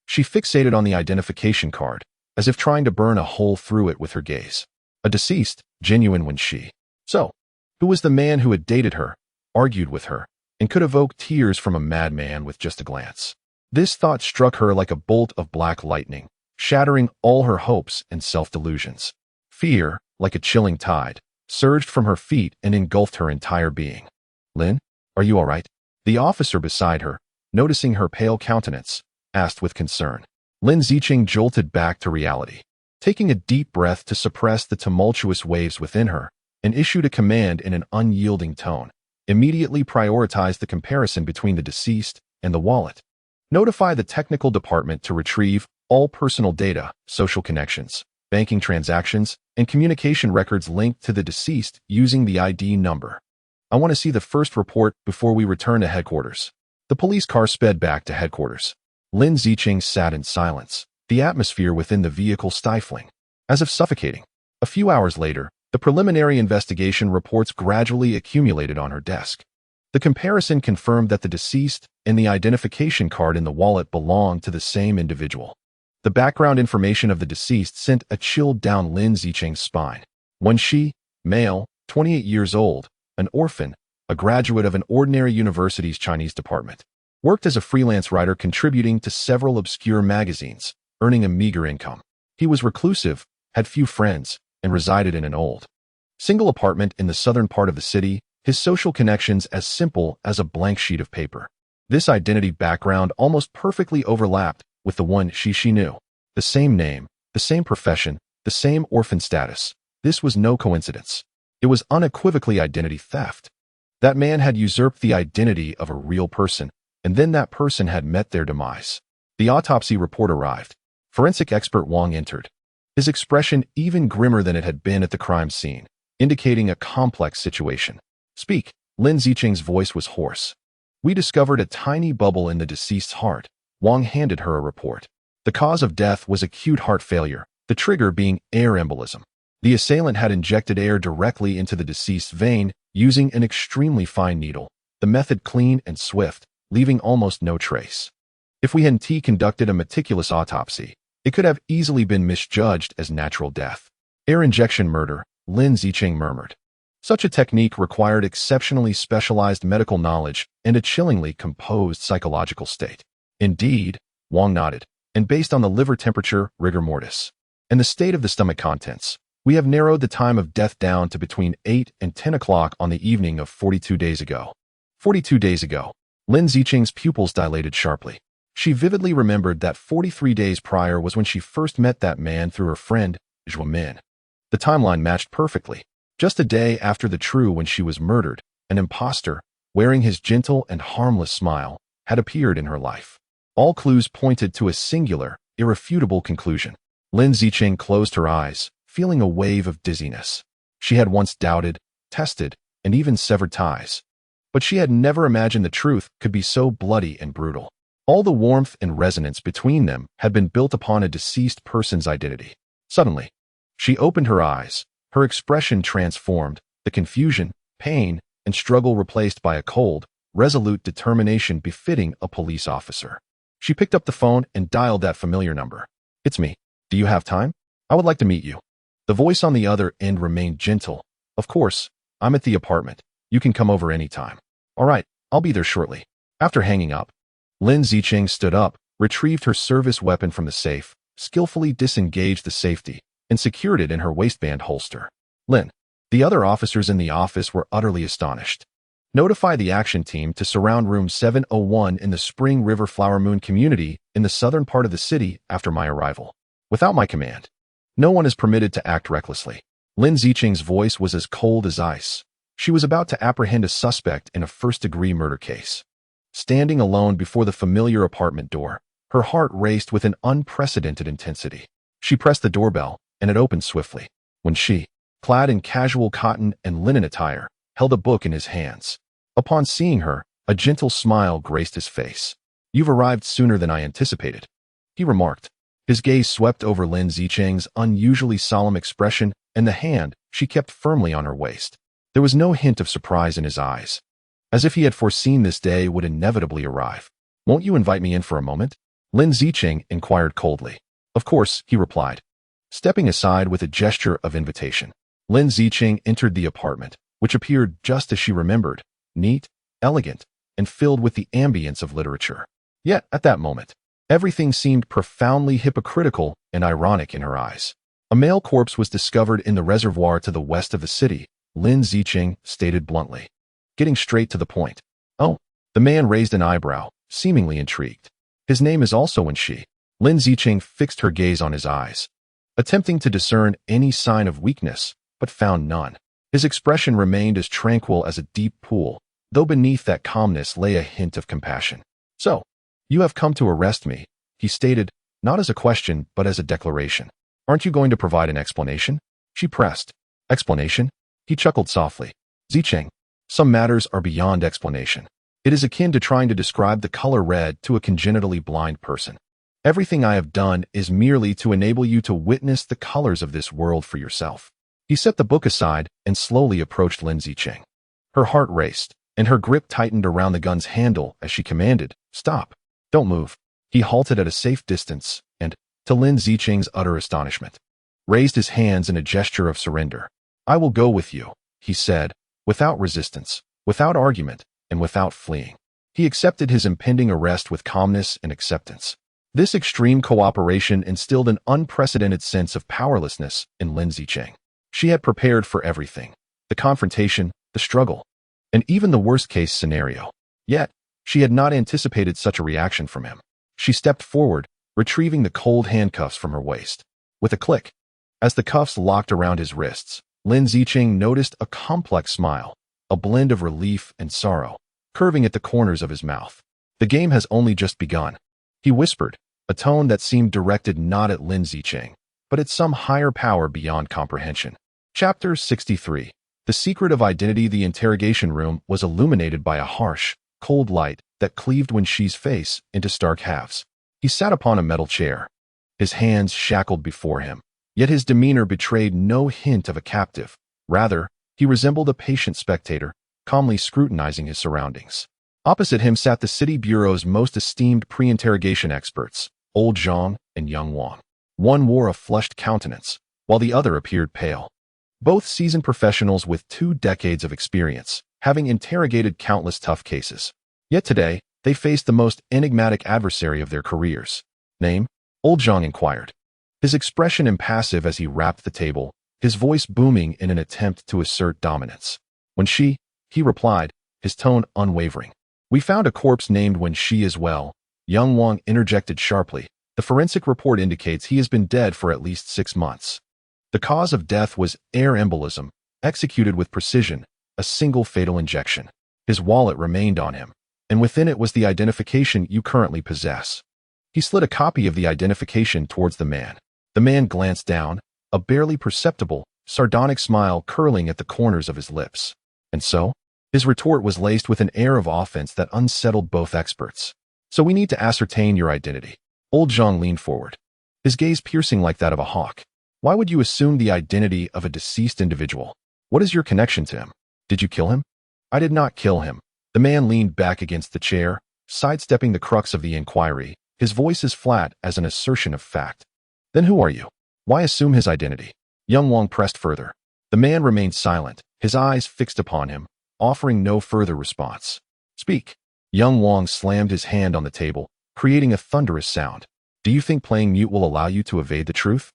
She fixated on the identification card, as if trying to burn a hole through it with her gaze. A deceased, genuine Wen Xi. So, who was the man who had dated her, argued with her, and could evoke tears from a madman with just a glance? This thought struck her like a bolt of black lightning, shattering all her hopes and self-delusions. Fear, like a chilling tide, surged from her feet and engulfed her entire being. "Lin, are you all right?" The officer beside her, noticing her pale countenance, asked with concern. Lin Zicheng jolted back to reality, taking a deep breath to suppress the tumultuous waves within her, and issued a command in an unyielding tone. Immediately prioritize the comparison between the deceased and the wallet. Notify the technical department to retrieve all personal data, social connections, banking transactions, and communication records linked to the deceased using the ID number. I want to see the first report before we return to headquarters. The police car sped back to headquarters. Lin Zicheng sat in silence, the atmosphere within the vehicle stifling, as if suffocating. A few hours later, the preliminary investigation reports gradually accumulated on her desk. The comparison confirmed that the deceased and the identification card in the wallet belonged to the same individual. The background information of the deceased sent a chill down Lin Zicheng's spine. Wen Xi, male, 28 years old, an orphan, a graduate of an ordinary university's Chinese department. Worked as a freelance writer contributing to several obscure magazines, earning a meager income. He was reclusive, had few friends, and resided in an old, single apartment in the southern part of the city, his social connections as simple as a blank sheet of paper. This identity background almost perfectly overlapped with the one she knew. The same name, the same profession, the same orphan status. This was no coincidence. It was unequivocally identity theft. That man had usurped the identity of a real person, and then that person had met their demise. The autopsy report arrived. Forensic expert Wang entered, his expression even grimmer than it had been at the crime scene, indicating a complex situation. "Speak." Lin Zicheng's voice was hoarse. "We discovered a tiny bubble in the deceased's heart." Wang handed her a report. The cause of death was acute heart failure, the trigger being air embolism. The assailant had injected air directly into the deceased's vein using an extremely fine needle, the method clean and swift, leaving almost no trace. If we had conducted a meticulous autopsy, it could have easily been misjudged as natural death. "Air injection murder," Lin Zicheng murmured. Such a technique required exceptionally specialized medical knowledge and a chillingly composed psychological state. "Indeed," Wang nodded, "and based on the liver temperature, rigor mortis, and the state of the stomach contents, we have narrowed the time of death down to between 8 and 10 o'clock on the evening of 42 days ago." 42 days ago. Lin Zicheng's pupils dilated sharply. She vividly remembered that 43 days prior was when she first met that man through her friend, Zhuo Min. The timeline matched perfectly. Just a day after the true when she was murdered, an imposter, wearing his gentle and harmless smile, had appeared in her life. All clues pointed to a singular, irrefutable conclusion. Lin Zicheng closed her eyes, feeling a wave of dizziness. She had once doubted, tested, and even severed ties. But she had never imagined the truth could be so bloody and brutal. All the warmth and resonance between them had been built upon a deceased person's identity. Suddenly, she opened her eyes, her expression transformed, the confusion, pain, and struggle replaced by a cold, resolute determination befitting a police officer. She picked up the phone and dialed that familiar number. "It's me. Do you have time? I would like to meet you." The voice on the other end remained gentle. "Of course, I'm at the apartment. You can come over anytime." "All right, I'll be there shortly." After hanging up, Lin Zicheng stood up, retrieved her service weapon from the safe, skillfully disengaged the safety, and secured it in her waistband holster. "Lin." The other officers in the office were utterly astonished. "Notify the action team to surround room 701 in the Spring River Flower Moon community in the southern part of the city after my arrival. Without my command, no one is permitted to act recklessly." Lin Zicheng's voice was as cold as ice. She was about to apprehend a suspect in a first-degree murder case. Standing alone before the familiar apartment door, her heart raced with an unprecedented intensity. She pressed the doorbell, and it opened swiftly. Wen Xi, clad in casual cotton and linen attire, held a book in his hands. Upon seeing her, a gentle smile graced his face. "You've arrived sooner than I anticipated," he remarked. His gaze swept over Lin Zicheng's unusually solemn expression and the hand she kept firmly on her waist. There was no hint of surprise in his eyes, as if he had foreseen this day would inevitably arrive. "Won't you invite me in for a moment?" Lin Zicheng inquired coldly. "Of course," he replied, stepping aside with a gesture of invitation. Lin Zicheng entered the apartment, which appeared just as she remembered, neat, elegant, and filled with the ambience of literature. Yet, at that moment, everything seemed profoundly hypocritical and ironic in her eyes. A male corpse was discovered in the reservoir to the west of the city, Lin Zicheng stated bluntly, getting straight to the point. "Oh." The man raised an eyebrow, seemingly intrigued. "His name is also Wen Xi." Lin Zicheng fixed her gaze on his eyes, attempting to discern any sign of weakness, but found none. His expression remained as tranquil as a deep pool, though beneath that calmness lay a hint of compassion. "So, you have come to arrest me," he stated, not as a question, but as a declaration. "Aren't you going to provide an explanation?" She pressed. "Explanation?" He chuckled softly. "Zicheng, some matters are beyond explanation. It is akin to trying to describe the color red to a congenitally blind person. Everything I have done is merely to enable you to witness the colors of this world for yourself." He set the book aside and slowly approached Lin Zicheng. Her heart raced, and her grip tightened around the gun's handle as she commanded, "Stop. Don't move." He halted at a safe distance and, to Lin Zicheng's utter astonishment, raised his hands in a gesture of surrender. "I will go with you," he said, without resistance, without argument, and without fleeing. He accepted his impending arrest with calmness and acceptance. This extreme cooperation instilled an unprecedented sense of powerlessness in Lin Zicheng. She had prepared for everything: the confrontation, the struggle, and even the worst-case scenario. Yet, she had not anticipated such a reaction from him. She stepped forward, retrieving the cold handcuffs from her waist. With a click, as the cuffs locked around his wrists, Lin Zicheng noticed a complex smile, a blend of relief and sorrow, curving at the corners of his mouth. The game has only just begun, he whispered, a tone that seemed directed not at Lin Zicheng, but at some higher power beyond comprehension. Chapter 63. The Secret of Identity. The interrogation room was illuminated by a harsh, cold light that cleaved Wen Xi's face into stark halves. He sat upon a metal chair, his hands shackled before him, yet his demeanor betrayed no hint of a captive. Rather, he resembled a patient spectator, calmly scrutinizing his surroundings. Opposite him sat the city bureau's most esteemed pre-interrogation experts, Old Zhang and Young Wang. One wore a flushed countenance, while the other appeared pale. Both seasoned professionals with 2 decades of experience, having interrogated countless tough cases. Yet today, they faced the most enigmatic adversary of their careers. Name? Old Zhang inquired, his expression impassive as he rapped the table, his voice booming in an attempt to assert dominance. Wen Xi, he replied, his tone unwavering. We found a corpse named Wen Xi as well, Young Wang interjected sharply. The forensic report indicates he has been dead for at least 6 months. The cause of death was air embolism, executed with precision, a single fatal injection. His wallet remained on him, and within it was the identification you currently possess. He slid a copy of the identification towards the man. The man glanced down, a barely perceptible, sardonic smile curling at the corners of his lips. And so? His retort was laced with an air of offense that unsettled both experts. So we need to ascertain your identity. Old Zhang leaned forward, his gaze piercing like that of a hawk. Why would you assume the identity of a deceased individual? What is your connection to him? Did you kill him? I did not kill him. The man leaned back against the chair, sidestepping the crux of the inquiry, his voice as flat as an assertion of fact. Then who are you? Why assume his identity? Young Wang pressed further. The man remained silent, his eyes fixed upon him, offering no further response. Speak. Young Wang slammed his hand on the table, creating a thunderous sound. Do you think playing mute will allow you to evade the truth?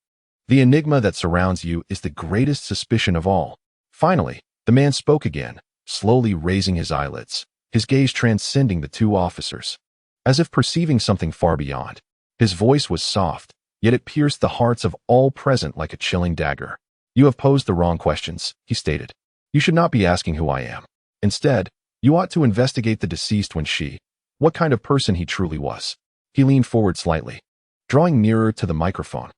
The enigma that surrounds you is the greatest suspicion of all. Finally, the man spoke again, slowly raising his eyelids, his gaze transcending the 2 officers, as if perceiving something far beyond. His voice was soft, yet it pierced the hearts of all present like a chilling dagger. You have posed the wrong questions, he stated. You should not be asking who I am. Instead, you ought to investigate the deceased Wen Xi, what kind of person he truly was. He leaned forward slightly, drawing nearer to the microphone,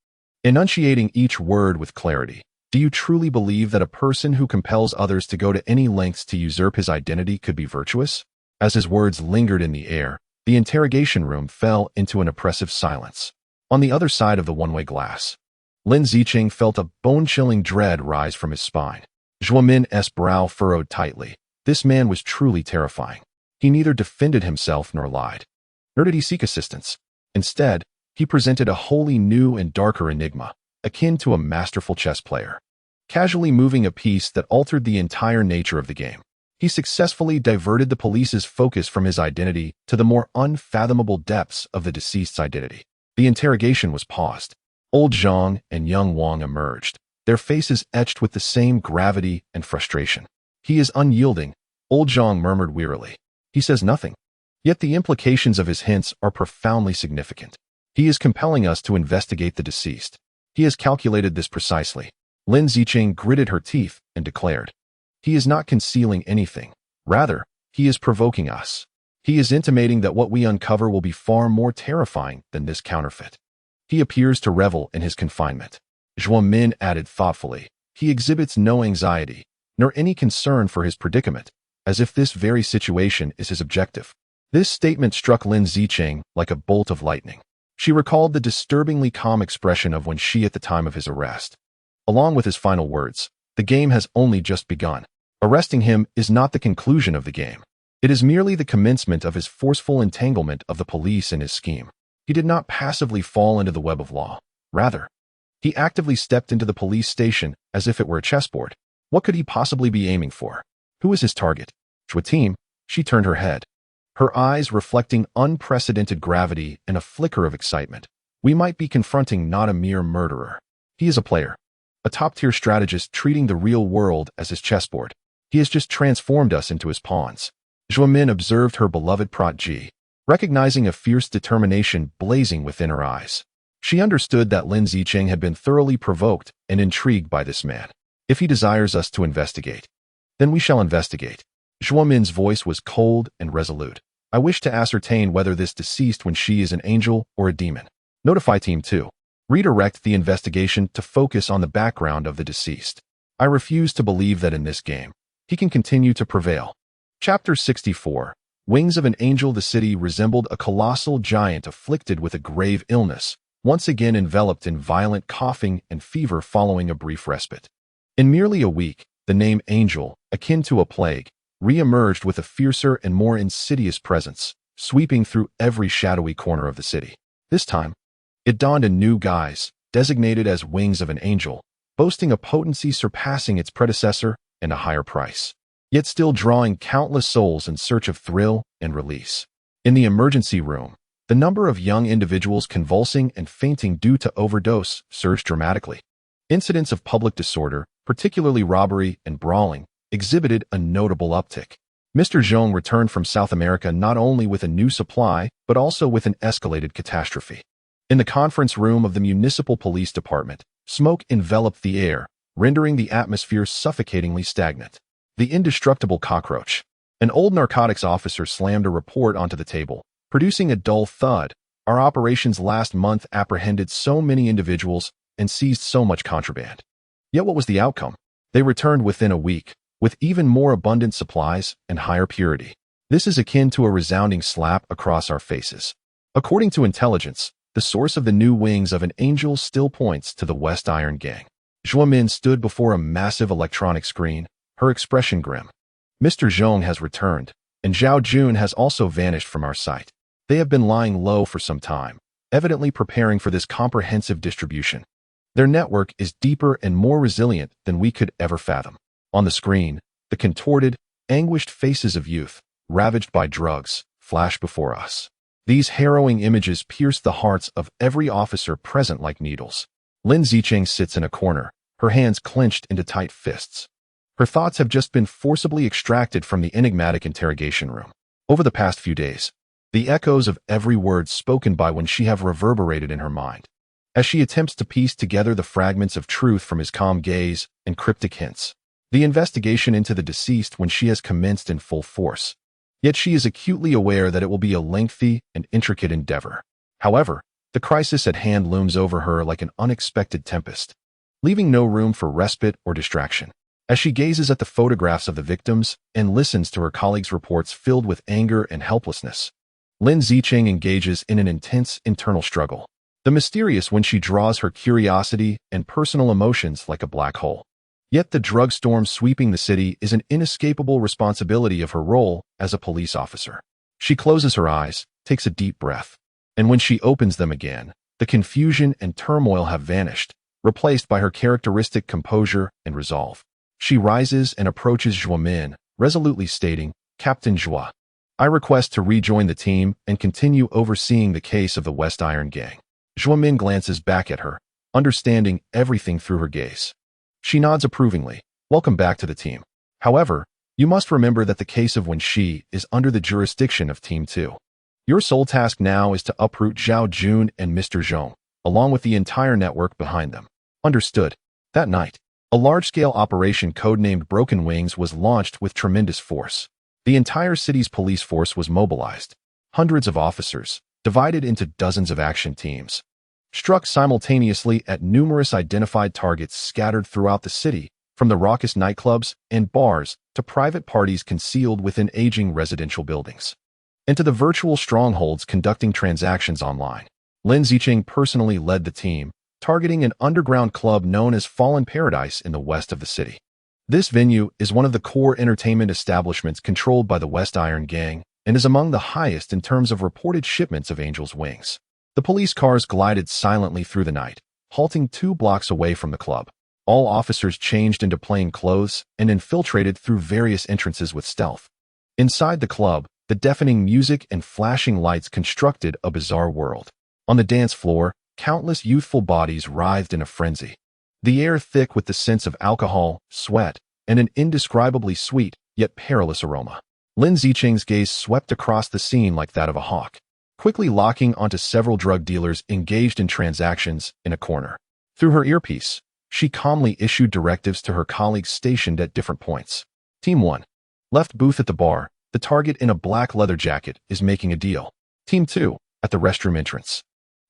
enunciating each word with clarity. Do you truly believe that a person who compels others to go to any lengths to usurp his identity could be virtuous? As his words lingered in the air, the interrogation room fell into an oppressive silence. On the other side of the one-way glass, Lin Zicheng felt a bone-chilling dread rise from his spine. Zhuo Min's brow furrowed tightly. This man was truly terrifying. He neither defended himself nor lied. Nor did he seek assistance. Instead, he presented a wholly new and darker enigma, akin to a masterful chess player, casually moving a piece that altered the entire nature of the game. He successfully diverted the police's focus from his identity to the more unfathomable depths of the deceased's identity. The interrogation was paused. Old Zhang and Young Wang emerged, their faces etched with the same gravity and frustration. He is unyielding, Old Zhang murmured wearily. He says nothing. Yet the implications of his hints are profoundly significant. He is compelling us to investigate the deceased. He has calculated this precisely. Lin Zicheng gritted her teeth and declared, he is not concealing anything. Rather, he is provoking us. He is intimating that what we uncover will be far more terrifying than this counterfeit. He appears to revel in his confinement. Zhuo Min added thoughtfully, he exhibits no anxiety, nor any concern for his predicament, as if this very situation is his objective. This statement struck Lin Zicheng like a bolt of lightning. She recalled the disturbingly calm expression of Wen Xi at the time of his arrest. Along with his final words, the game has only just begun. Arresting him is not the conclusion of the game. It is merely the commencement of his forceful entanglement of the police in his scheme. He did not passively fall into the web of law. Rather, he actively stepped into the police station as if it were a chessboard. What could he possibly be aiming for? Who is his target? Team. She turned her head, her eyes reflecting unprecedented gravity and a flicker of excitement. We might be confronting not a mere murderer. He is a player, a top-tier strategist treating the real world as his chessboard. He has just transformed us into his pawns. Zhuo Min observed her beloved protégé, recognizing a fierce determination blazing within her eyes. She understood that Lin Zicheng had been thoroughly provoked and intrigued by this man. If he desires us to investigate, then we shall investigate. Zhuo Min's voice was cold and resolute. I wish to ascertain whether this deceased Wen Xi is an angel or a demon. Notify Team 2. Redirect the investigation to focus on the background of the deceased. I refuse to believe that in this game, he can continue to prevail. Chapter 64. Wings of an Angel. The city resembled a colossal giant afflicted with a grave illness, once again enveloped in violent coughing and fever following a brief respite. In merely a week, the name Angel, akin to a plague, re-emerged with a fiercer and more insidious presence, sweeping through every shadowy corner of the city. This time, it donned a new guise, designated as Wings of an Angel, boasting a potency surpassing its predecessor and a higher price, yet still drawing countless souls in search of thrill and release. In the emergency room, the number of young individuals convulsing and fainting due to overdose surged dramatically. Incidents of public disorder, particularly robbery and brawling, exhibited a notable uptick. Mr. Zhong returned from South America not only with a new supply, but also with an escalated catastrophe. In the conference room of the municipal police department, smoke enveloped the air, rendering the atmosphere suffocatingly stagnant. The indestructible cockroach. An old narcotics officer slammed a report onto the table, producing a dull thud. Our operations last month apprehended so many individuals and seized so much contraband. Yet what was the outcome? They returned within a week, with even more abundant supplies and higher purity. This is akin to a resounding slap across our faces. According to intelligence, the source of the new Wings of an Angel still points to the West Iron Gang. Zhuo Min stood before a massive electronic screen, her expression grim. Mr. Zhong has returned, and Zhao Jun has also vanished from our sight. They have been lying low for some time, evidently preparing for this comprehensive distribution. Their network is deeper and more resilient than we could ever fathom. On the screen, the contorted, anguished faces of youth, ravaged by drugs, flash before us. These harrowing images pierce the hearts of every officer present like needles. Lin Zicheng sits in a corner, her hands clenched into tight fists. Her thoughts have just been forcibly extracted from the enigmatic interrogation room. Over the past few days, the echoes of every word spoken by Wen Xi have reverberated in her mind. As she attempts to piece together the fragments of truth from his calm gaze and cryptic hints, the investigation into the deceased Wen Xi has commenced in full force. Yet she is acutely aware that it will be a lengthy and intricate endeavor. However, the crisis at hand looms over her like an unexpected tempest, leaving no room for respite or distraction. As she gazes at the photographs of the victims and listens to her colleagues' reports filled with anger and helplessness, Lin Zicheng engages in an intense internal struggle. The mysterious Wen Xi draws her curiosity and personal emotions like a black hole. Yet the drug storm sweeping the city is an inescapable responsibility of her role as a police officer. She closes her eyes, takes a deep breath, and when she opens them again, the confusion and turmoil have vanished, replaced by her characteristic composure and resolve. She rises and approaches Zhuo Min, resolutely stating, "Captain Zhuo, I request to rejoin the team and continue overseeing the case of the West Iron Gang." Zhuo Min glances back at her, understanding everything through her gaze. She nods approvingly. "Welcome back to the team. However, you must remember that the case of Wen Xi is under the jurisdiction of Team 2. Your sole task now is to uproot Zhao Jun and Mr. Zhong, along with the entire network behind them." Understood. That night, a large-scale operation codenamed Broken Wings was launched with tremendous force. The entire city's police force was mobilized. Hundreds of officers, divided into dozens of action teams, struck simultaneously at numerous identified targets scattered throughout the city, from the raucous nightclubs and bars to private parties concealed within aging residential buildings, and to the virtual strongholds conducting transactions online. Lin Zicheng personally led the team, targeting an underground club known as Fallen Paradise in the west of the city. This venue is one of the core entertainment establishments controlled by the West Iron Gang and is among the highest in terms of reported shipments of Angel's Wings. The police cars glided silently through the night, halting 2 blocks away from the club. All officers changed into plain clothes and infiltrated through various entrances with stealth. Inside the club, The deafening music and flashing lights constructed a bizarre world. On the dance floor, countless youthful bodies writhed in a frenzy. The air thick with the scents of alcohol, sweat, and an indescribably sweet, yet perilous aroma. Lin Zicheng's gaze swept across the scene like that of a hawk, quickly locking onto several drug dealers engaged in transactions in a corner. Through her earpiece, she calmly issued directives to her colleagues stationed at different points. Team 1. Left booth at the bar. The target in a black leather jacket is making a deal. Team 2. At the restroom entrance.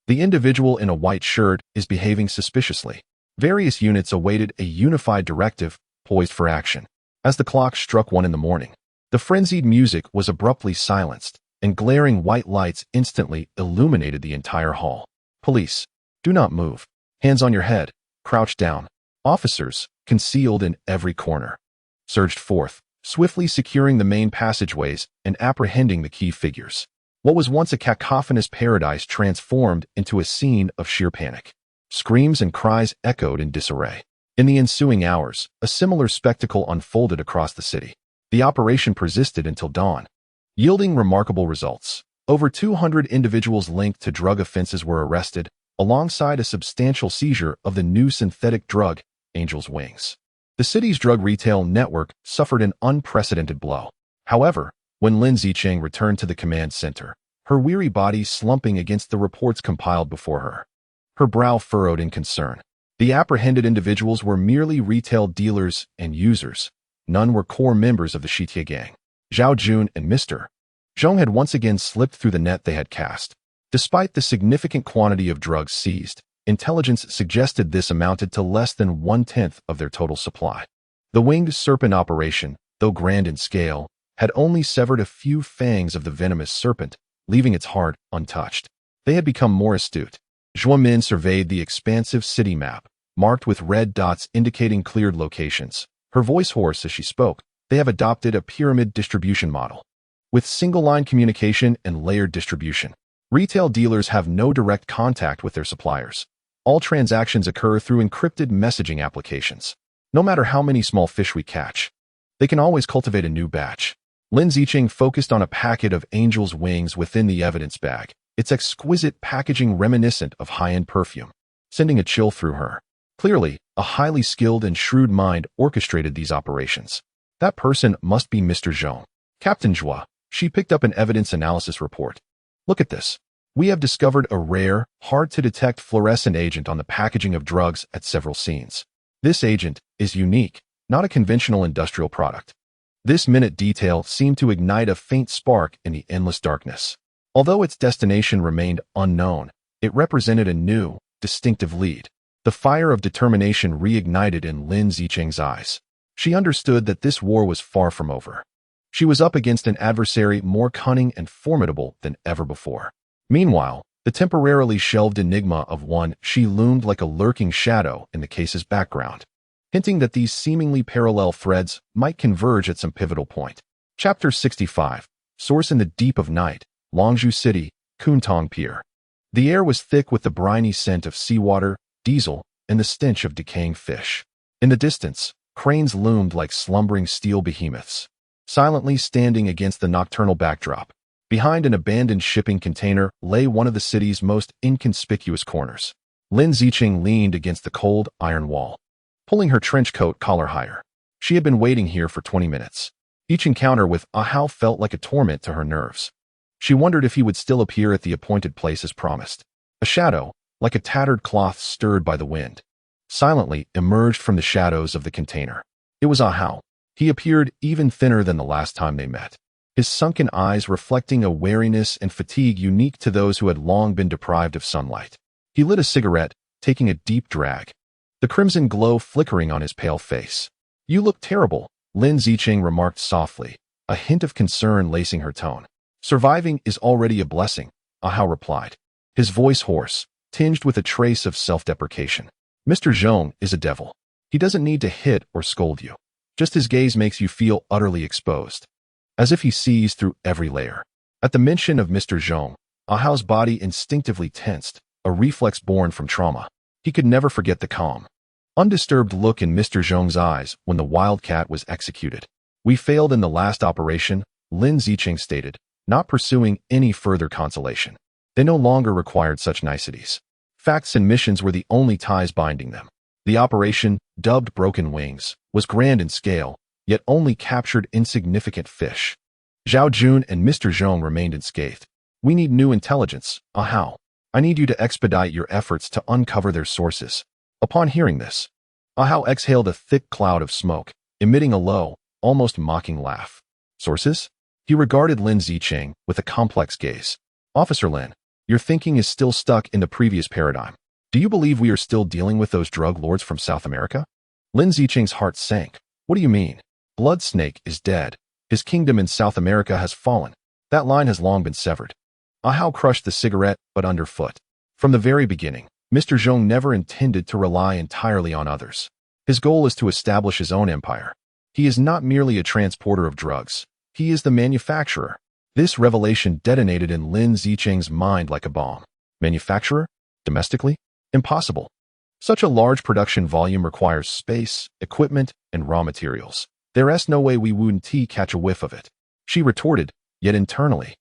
The individual in a white shirt is behaving suspiciously. Various units awaited a unified directive, poised for action. As the clock struck 1 in the morning, the frenzied music was abruptly silenced, and glaring white lights instantly illuminated the entire hall. Police, do not move. Hands on your head, crouch down. Officers, concealed in every corner, surged forth, swiftly securing the main passageways and apprehending the key figures. What was once a cacophonous paradise transformed into a scene of sheer panic. Screams and cries echoed in disarray. In the ensuing hours, a similar spectacle unfolded across the city. The operation persisted until dawn, yielding remarkable results. Over 200 individuals linked to drug offenses were arrested, alongside a substantial seizure of the new synthetic drug, Angel's Wings. The city's drug retail network suffered an unprecedented blow. However, when Lin Zicheng returned to the command center, her weary body slumping against the reports compiled before her, her brow furrowed in concern. The apprehended individuals were merely retail dealers and users. None were core members of the Shitia gang. Zhao Jun and Mr. Zhong had once again slipped through the net they had cast. Despite the significant quantity of drugs seized, intelligence suggested this amounted to less than 1/10 of their total supply. The winged serpent operation, though grand in scale, had only severed a few fangs of the venomous serpent, leaving its heart untouched. They had become more astute. Zhuo Min surveyed the expansive city map, marked with red dots indicating cleared locations. Her voice hoarse as she spoke. They have adopted a pyramid distribution model, with single-line communication and layered distribution. Retail dealers have no direct contact with their suppliers. All transactions occur through encrypted messaging applications. No matter how many small fish we catch, they can always cultivate a new batch. Lin Zicheng focused on a packet of Angel's Wings within the evidence bag, its exquisite packaging reminiscent of high-end perfume, sending a chill through her. Clearly, a highly skilled and shrewd mind orchestrated these operations. That person must be Mr. Zhong. Captain Zhua, she picked up an evidence analysis report. Look at this. We have discovered a rare, hard-to-detect fluorescent agent on the packaging of drugs at several scenes. This agent is unique, not a conventional industrial product. This minute detail seemed to ignite a faint spark in the endless darkness. Although its destination remained unknown, it represented a new, distinctive lead. The fire of determination reignited in Lin Zicheng's eyes. She understood that this war was far from over. She was up against an adversary more cunning and formidable than ever before. Meanwhile, the temporarily shelved enigma of Wen Xi loomed like a lurking shadow in the case's background, hinting that these seemingly parallel threads might converge at some pivotal point. Chapter 65. Source in the Deep of Night, Longzhou City, Kuntong Pier. The air was thick with the briny scent of seawater, diesel, and the stench of decaying fish. In the distance, cranes loomed like slumbering steel behemoths, silently standing against the nocturnal backdrop. Behind an abandoned shipping container lay one of the city's most inconspicuous corners. Lin Zicheng leaned against the cold iron wall, pulling her trench coat collar higher. She had been waiting here for 20 minutes. Each encounter with Ahao felt like a torment to her nerves. She wondered if he would still appear at the appointed place as promised. A shadow, like a tattered cloth stirred by the wind, silently emerged from the shadows of the container. It was Ahao. He appeared even thinner than the last time they met, his sunken eyes reflecting a wariness and fatigue unique to those who had long been deprived of sunlight. He lit a cigarette, taking a deep drag, the crimson glow flickering on his pale face. "You look terrible," Lin Zicheng remarked softly, a hint of concern lacing her tone. "Surviving is already a blessing," Ahao replied, his voice hoarse, tinged with a trace of self-deprecation. "Mr. Zhong is a devil. He doesn't need to hit or scold you. Just his gaze makes you feel utterly exposed, as if he sees through every layer." At the mention of Mr. Zhong, Ahao's body instinctively tensed, a reflex born from trauma. He could never forget the calm, undisturbed look in Mr. Zhong's eyes when the wildcat was executed. "We failed in the last operation," Lin Zicheng stated, not pursuing any further consolation. They no longer required such niceties. Facts and missions were the only ties binding them. The operation, dubbed Broken Wings, was grand in scale, yet only captured insignificant fish. Zhao Jun and Mr. Zhong remained unscathed. We need new intelligence, Ahao. I need you to expedite your efforts to uncover their sources. Upon hearing this, Ahao exhaled a thick cloud of smoke, emitting a low, almost mocking laugh. Sources? He regarded Lin Zicheng with a complex gaze. Officer Lin, your thinking is still stuck in the previous paradigm. Do you believe we are still dealing with those drug lords from South America? Lin Zicheng's heart sank. What do you mean? Blood Snake is dead. His kingdom in South America has fallen. That line has long been severed. Ahao crushed the cigarette, but underfoot. From the very beginning, Mr. Zhong never intended to rely entirely on others. His goal is to establish his own empire. He is not merely a transporter of drugs. He is the manufacturer. This revelation detonated in Lin Zicheng's mind like a bomb. Manufacturer? Domestically? Impossible. Such a large production volume requires space, equipment, and raw materials. There's no way we wouldn't catch a whiff of it. She retorted, yet internally.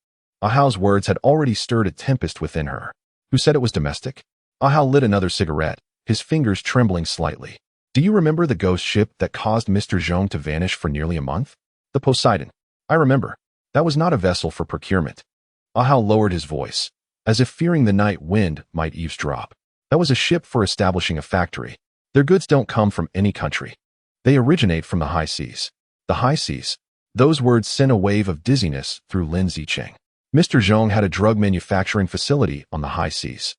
Ahao's words had already stirred a tempest within her. Who said it was domestic? Ahao lit another cigarette, his fingers trembling slightly. Do you remember the ghost ship that caused Mr. Zhong to vanish for nearly a month? The Poseidon. I remember. That was not a vessel for procurement. Ahao lowered his voice, as if fearing the night wind might eavesdrop. That was a ship for establishing a factory. Their goods don't come from any country. They originate from the high seas. The high seas. Those words sent a wave of dizziness through Lin Zicheng. Mr. Zhong had a drug manufacturing facility on the high seas.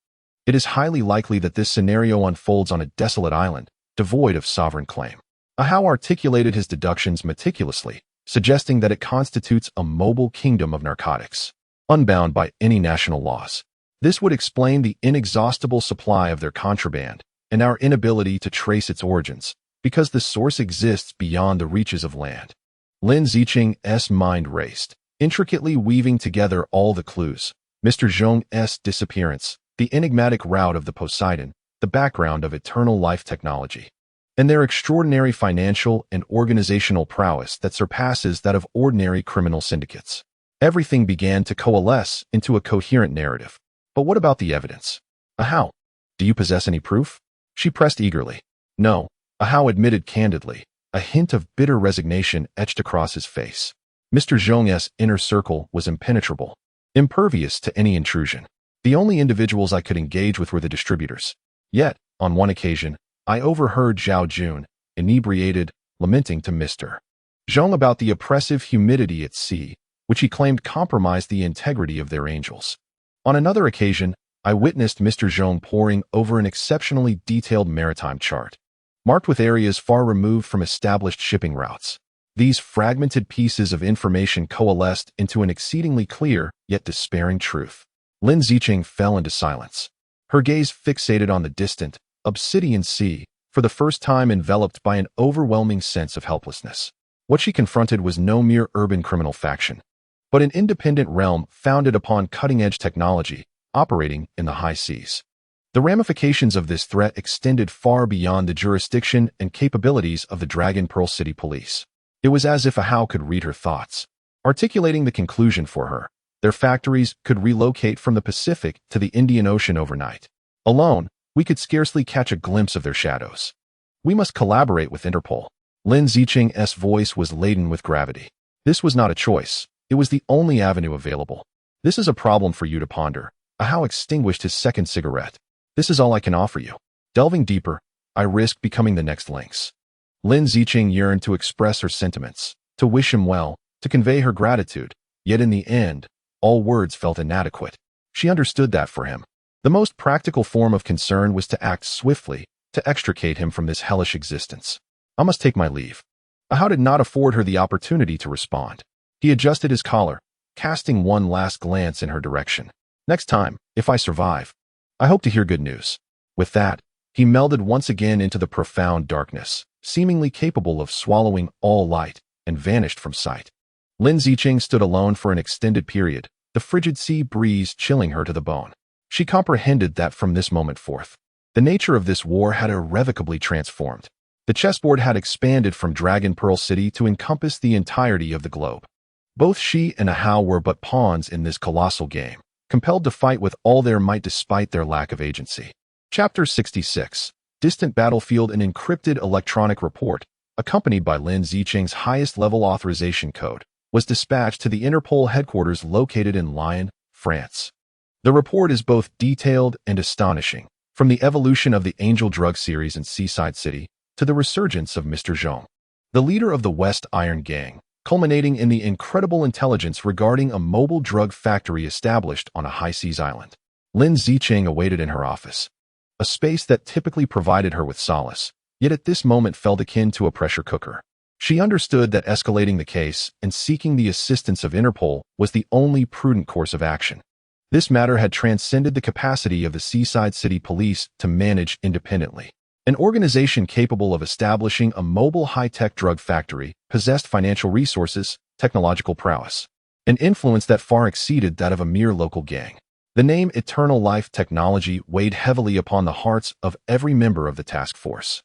It is highly likely that this scenario unfolds on a desolate island, devoid of sovereign claim. Ahao articulated his deductions meticulously, suggesting that it constitutes a mobile kingdom of narcotics, unbound by any national laws. This would explain the inexhaustible supply of their contraband and our inability to trace its origins, because the source exists beyond the reaches of land. Lin Zicheng's mind raced, intricately weaving together all the clues. Mr. Zhong's disappearance, the enigmatic route of the Poseidon, the background of eternal life technology, and their extraordinary financial and organizational prowess that surpasses that of ordinary criminal syndicates. Everything began to coalesce into a coherent narrative. But what about the evidence? Ahao, do you possess any proof? She pressed eagerly. No, Ahao admitted candidly, a hint of bitter resignation etched across his face. Mr. Zhong's inner circle was impenetrable, impervious to any intrusion. The only individuals I could engage with were the distributors. Yet, on one occasion, I overheard Zhao Jun, inebriated, lamenting to Mr. Zhong about the oppressive humidity at sea, which he claimed compromised the integrity of their angels. On another occasion, I witnessed Mr. Zhong poring over an exceptionally detailed maritime chart, marked with areas far removed from established shipping routes. These fragmented pieces of information coalesced into an exceedingly clear, yet despairing truth. Lin Zicheng fell into silence, her gaze fixated on the distant, obsidian sea, for the first time enveloped by an overwhelming sense of helplessness. What she confronted was no mere urban criminal faction, but an independent realm founded upon cutting-edge technology, operating in the high seas. The ramifications of this threat extended far beyond the jurisdiction and capabilities of the Dragon Pearl City Police. It was as if Ahao could read her thoughts, articulating the conclusion for her. Their factories could relocate from the Pacific to the Indian Ocean overnight. Alone, we could scarcely catch a glimpse of their shadows. We must collaborate with Interpol. Lin Zicheng's voice was laden with gravity. This was not a choice. It was the only avenue available. This is a problem for you to ponder. Ahao extinguished his second cigarette. This is all I can offer you. Delving deeper, I risk becoming the next Lynx. Lin Zicheng yearned to express her sentiments, to wish him well, to convey her gratitude, yet in the end, all words felt inadequate. She understood that for him, the most practical form of concern was to act swiftly, to extricate him from this hellish existence. I must take my leave. Ahao did not afford her the opportunity to respond. He adjusted his collar, casting one last glance in her direction. Next time, if I survive, I hope to hear good news. With that, he melded once again into the profound darkness, seemingly capable of swallowing all light, and vanished from sight. Lin Zicheng stood alone for an extended period, the frigid sea breeze chilling her to the bone. She comprehended that from this moment forth, the nature of this war had irrevocably transformed. The chessboard had expanded from Dragon Pearl City to encompass the entirety of the globe. Both Xi and Hao were but pawns in this colossal game, compelled to fight with all their might despite their lack of agency. Chapter 66. Distant Battlefield. An encrypted electronic report, accompanied by Lin Zicheng's highest-level authorization code, was dispatched to the Interpol headquarters located in Lyon, France. The report is both detailed and astonishing, from the evolution of the Angel drug series in Seaside City to the resurgence of Mr. Zhong, the leader of the West Iron Gang, culminating in the incredible intelligence regarding a mobile drug factory established on a high-seas island. Lin Zicheng awaited in her office, a space that typically provided her with solace, yet at this moment felt akin to a pressure cooker. She understood that escalating the case and seeking the assistance of Interpol was the only prudent course of action. This matter had transcended the capacity of the Seaside City Police to manage independently. An organization capable of establishing a mobile high-tech drug factory possessed financial resources, technological prowess, and influence that far exceeded that of a mere local gang. The name Eternal Life Technology weighed heavily upon the hearts of every member of the task force.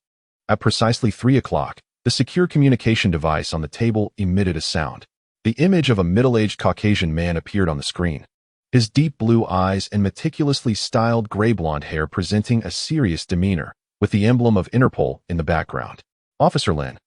At precisely 3 o'clock, the secure communication device on the table emitted a sound. The image of a middle-aged Caucasian man appeared on the screen, his deep blue eyes and meticulously styled gray-blonde hair presenting a serious demeanor, with the emblem of Interpol in the background. Officer Lin,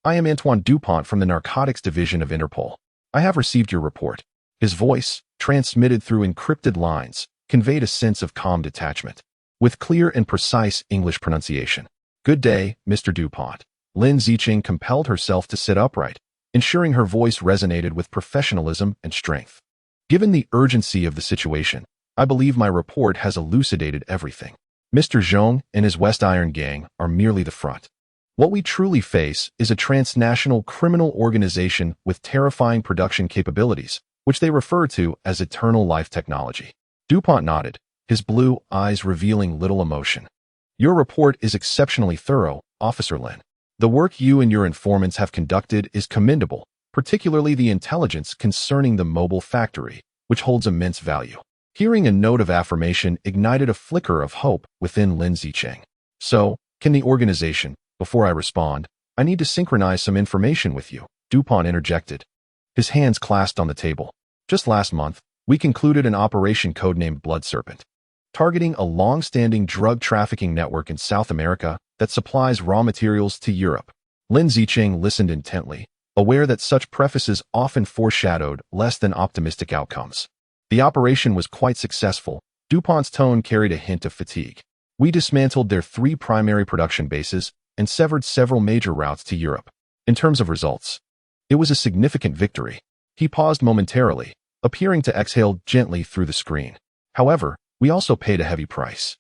I am Antoine Dupont from the Narcotics Division of Interpol. I have received your report. His voice, transmitted through encrypted lines, conveyed a sense of calm detachment, with clear and precise English pronunciation. Good day, Mr. Dupont. Lin Zicheng compelled herself to sit upright, ensuring her voice resonated with professionalism and strength. Given the urgency of the situation, I believe my report has elucidated everything. Mr. Zhong and his West Iron Gang are merely the front. What we truly face is a transnational criminal organization with terrifying production capabilities, which they refer to as Eternal Life Technology. Dupont nodded, his blue eyes revealing little emotion. Your report is exceptionally thorough, Officer Lin. The work you and your informants have conducted is commendable, particularly the intelligence concerning the mobile factory, which holds immense value. Hearing a note of affirmation ignited a flicker of hope within Lin Zicheng. So, can the organization, before I respond, I need to synchronize some information with you, Dupont interjected, his hands clasped on the table. Just last month, we concluded an operation codenamed Blood Serpent, targeting a long-standing drug trafficking network in South America that supplies raw materials to Europe. Lin Zicheng listened intently, aware that such prefaces often foreshadowed less than optimistic outcomes. The operation was quite successful. Dupont's tone carried a hint of fatigue. We dismantled their 3 primary production bases and severed several major routes to Europe. In terms of results, it was a significant victory. He paused momentarily, appearing to exhale gently through the screen. However, we also paid a heavy price.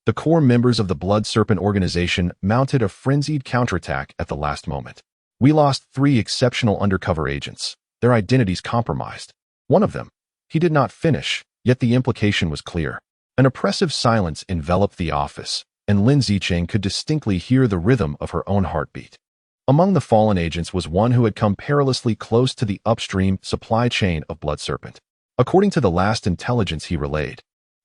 The core members of the Blood Serpent organization mounted a frenzied counterattack at the last moment. We lost 3 exceptional undercover agents, their identities compromised. One of them, he did not finish, yet the implication was clear. An oppressive silence enveloped the office, and Lin Zicheng could distinctly hear the rhythm of her own heartbeat. Among the fallen agents was one who had come perilously close to the upstream supply chain of Blood Serpent. According to the last intelligence he relayed,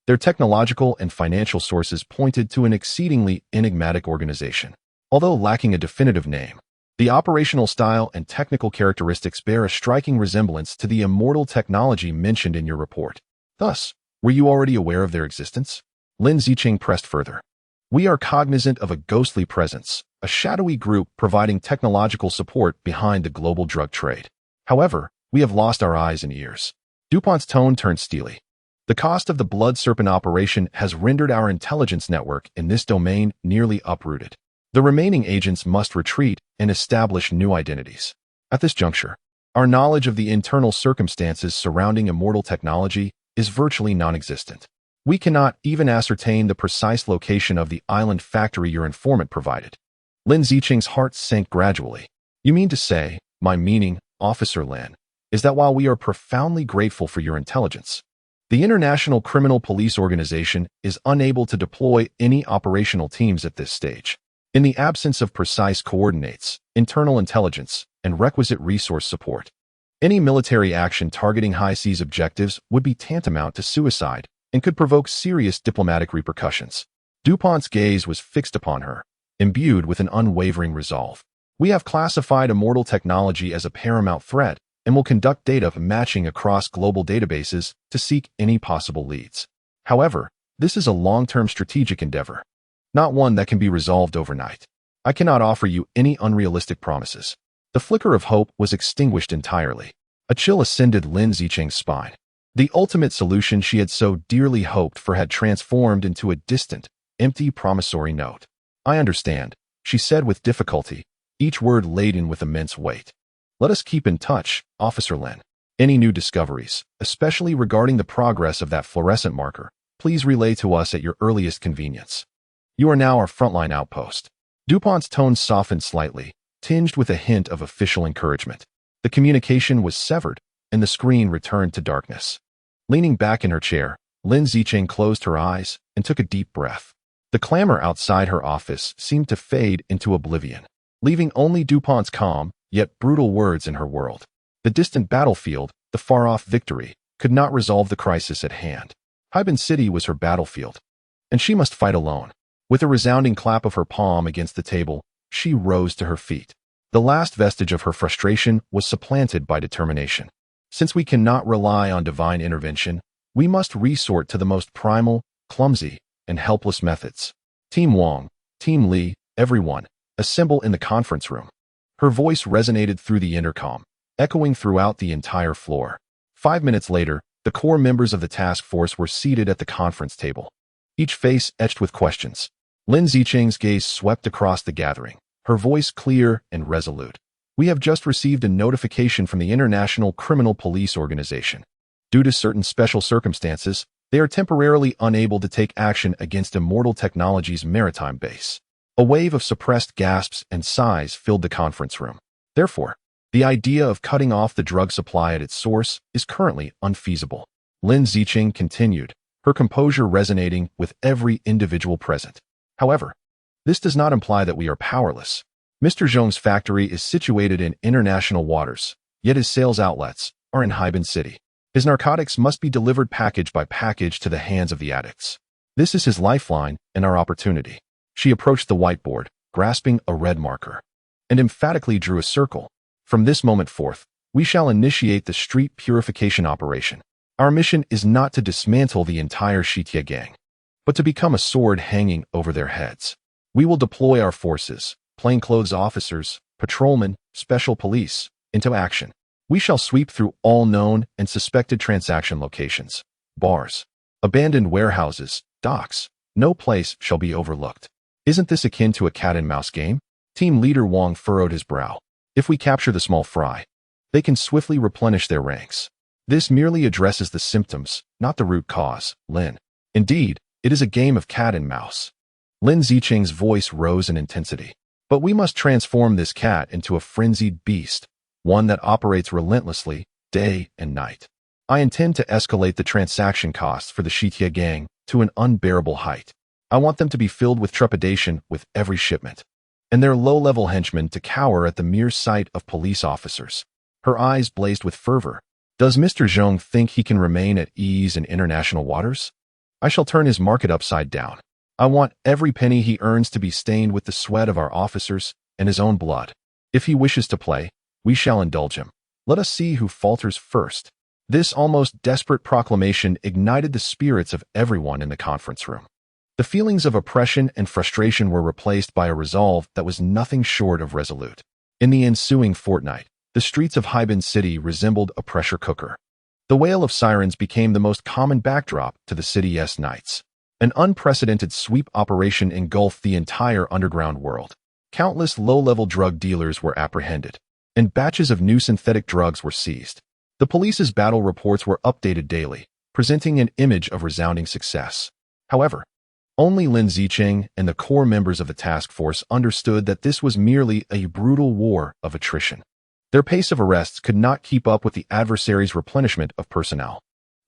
their technological and financial sources pointed to an exceedingly enigmatic organization. Although lacking a definitive name, the operational style and technical characteristics bear a striking resemblance to the immortal technology mentioned in your report. Thus, were you already aware of their existence? Lin Zicheng pressed further. We are cognizant of a ghostly presence, a shadowy group providing technological support behind the global drug trade. However, we have lost our eyes and ears. Dupont's tone turned steely. The cost of the Blood Serpent operation has rendered our intelligence network in this domain nearly uprooted. The remaining agents must retreat and establish new identities. At this juncture, our knowledge of the internal circumstances surrounding immortal technology is virtually non-existent. We cannot even ascertain the precise location of the island factory your informant provided. Lin Zicheng's heart sank gradually. You mean to say, my meaning, Officer Lin, is that while we are profoundly grateful for your intelligence, the International Criminal Police Organization is unable to deploy any operational teams at this stage. In the absence of precise coordinates, internal intelligence, and requisite resource support, any military action targeting high seas objectives would be tantamount to suicide and could provoke serious diplomatic repercussions. Dupont's gaze was fixed upon her, imbued with an unwavering resolve. We have classified immortal technology as a paramount threat and will conduct data matching across global databases to seek any possible leads. However, this is a long-term strategic endeavor, not one that can be resolved overnight. I cannot offer you any unrealistic promises. The flicker of hope was extinguished entirely. A chill ascended Lin Zicheng's spine. The ultimate solution she had so dearly hoped for had transformed into a distant, empty promissory note. I understand, she said with difficulty, each word laden with immense weight. Let us keep in touch, Officer Lin. Any new discoveries, especially regarding the progress of that fluorescent marker, please relay to us at your earliest convenience. You are now our frontline outpost. DuPont's tone softened slightly, tinged with a hint of official encouragement. The communication was severed, and the screen returned to darkness. Leaning back in her chair, Lin Zicheng closed her eyes and took a deep breath. The clamor outside her office seemed to fade into oblivion, leaving only DuPont's calm, yet brutal words in her world. The distant battlefield, the far-off victory, could not resolve the crisis at hand. Haiban City was her battlefield, and she must fight alone. With a resounding clap of her palm against the table, she rose to her feet. The last vestige of her frustration was supplanted by determination. Since we cannot rely on divine intervention, we must resort to the most primal, clumsy, and helpless methods. Team Wang, Team Li, everyone, assemble in the conference room. Her voice resonated through the intercom, echoing throughout the entire floor. 5 minutes later, the core members of the task force were seated at the conference table, each face etched with questions. Lin Zicheng's gaze swept across the gathering, her voice clear and resolute. We have just received a notification from the International Criminal Police Organization. Due to certain special circumstances, they are temporarily unable to take action against Immortal Technologies' maritime base. A wave of suppressed gasps and sighs filled the conference room. Therefore, the idea of cutting off the drug supply at its source is currently unfeasible. Lin Zicheng continued, her composure resonating with every individual present. However, this does not imply that we are powerless. Mr. Zhong's factory is situated in international waters, yet his sales outlets are in Haiban City. His narcotics must be delivered package by package to the hands of the addicts. This is his lifeline and our opportunity. She approached the whiteboard, grasping a red marker, and emphatically drew a circle. From this moment forth, we shall initiate the street purification operation. Our mission is not to dismantle the entire Shitia gang, but to become a sword hanging over their heads. We will deploy our forces, plainclothes officers, patrolmen, special police, into action. We shall sweep through all known and suspected transaction locations, bars, abandoned warehouses, docks. No place shall be overlooked. Isn't this akin to a cat-and-mouse game? Team leader Wang furrowed his brow. If we capture the small fry, they can swiftly replenish their ranks. This merely addresses the symptoms, not the root cause, Lin. Indeed, it is a game of cat and mouse. Lin Zicheng's voice rose in intensity. But we must transform this cat into a frenzied beast, one that operates relentlessly, day and night. I intend to escalate the transaction costs for the Shitia gang to an unbearable height. I want them to be filled with trepidation with every shipment, and their low-level henchmen to cower at the mere sight of police officers. Her eyes blazed with fervor. Does Mr. Zhong think he can remain at ease in international waters? I shall turn his market upside down. I want every penny he earns to be stained with the sweat of our officers and his own blood. If he wishes to play, we shall indulge him. Let us see who falters first. This almost desperate proclamation ignited the spirits of everyone in the conference room. The feelings of oppression and frustration were replaced by a resolve that was nothing short of resolute. In the ensuing fortnight, the streets of Haiban City resembled a pressure cooker. The wail of sirens became the most common backdrop to the city's nights. An unprecedented sweep operation engulfed the entire underground world. Countless low-level drug dealers were apprehended, and batches of new synthetic drugs were seized. The police's battle reports were updated daily, presenting an image of resounding success. However, only Lin Zicheng and the core members of the task force understood that this was merely a brutal war of attrition. Their pace of arrests could not keep up with the adversary's replenishment of personnel.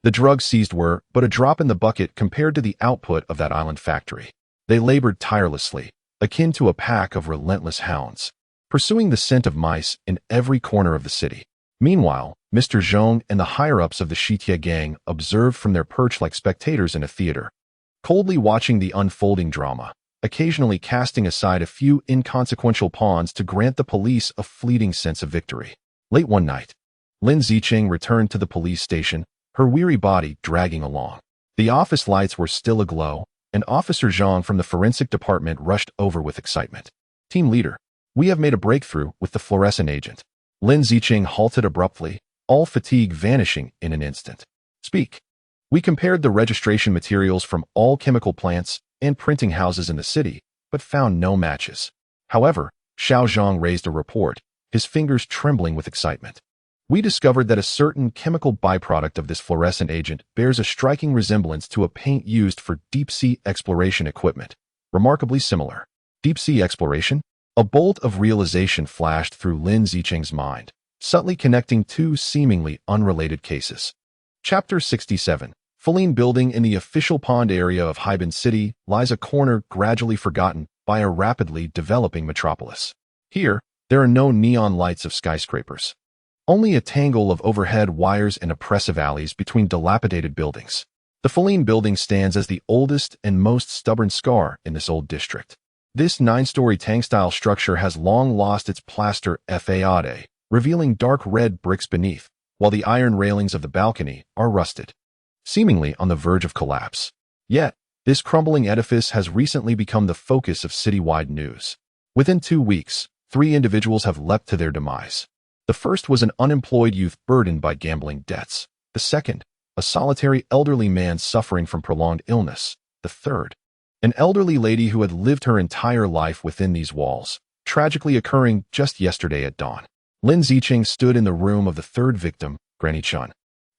The drugs seized were but a drop in the bucket compared to the output of that island factory. They labored tirelessly, akin to a pack of relentless hounds, pursuing the scent of mice in every corner of the city. Meanwhile, Mr. Zhong and the higher-ups of the Shitia gang observed from their perch like spectators in a theater, coldly watching the unfolding drama, occasionally casting aside a few inconsequential pawns to grant the police a fleeting sense of victory. Late one night, Lin Zicheng returned to the police station, her weary body dragging along. The office lights were still aglow, and Officer Zhang from the forensic department rushed over with excitement. Team leader, we have made a breakthrough with the fluorescent agent. Lin Zicheng halted abruptly, all fatigue vanishing in an instant. Speak. We compared the registration materials from all chemical plants and printing houses in the city, but found no matches. However, Xiao Zhang raised a report, his fingers trembling with excitement. We discovered that a certain chemical byproduct of this fluorescent agent bears a striking resemblance to a paint used for deep-sea exploration equipment, remarkably similar. Deep-sea exploration? A bolt of realization flashed through Lin Zicheng's mind, subtly connecting two seemingly unrelated cases. Chapter 67. Feline building in the official pond area of Haiban City lies a corner gradually forgotten by a rapidly developing metropolis. Here, there are no neon lights of skyscrapers. Only a tangle of overhead wires and oppressive alleys between dilapidated buildings. The Feline building stands as the oldest and most stubborn scar in this old district. This 9-story Tang-style structure has long lost its plaster faade, revealing dark red bricks beneath, while the iron railings of the balcony are rusted, seemingly on the verge of collapse. Yet, this crumbling edifice has recently become the focus of citywide news. Within 2 weeks, 3 individuals have leapt to their demise. The first was an unemployed youth burdened by gambling debts. The second, a solitary elderly man suffering from prolonged illness. The third, an elderly lady who had lived her entire life within these walls, tragically occurring just yesterday at dawn. Lin Zicheng stood in the room of the third victim, Granny Chun.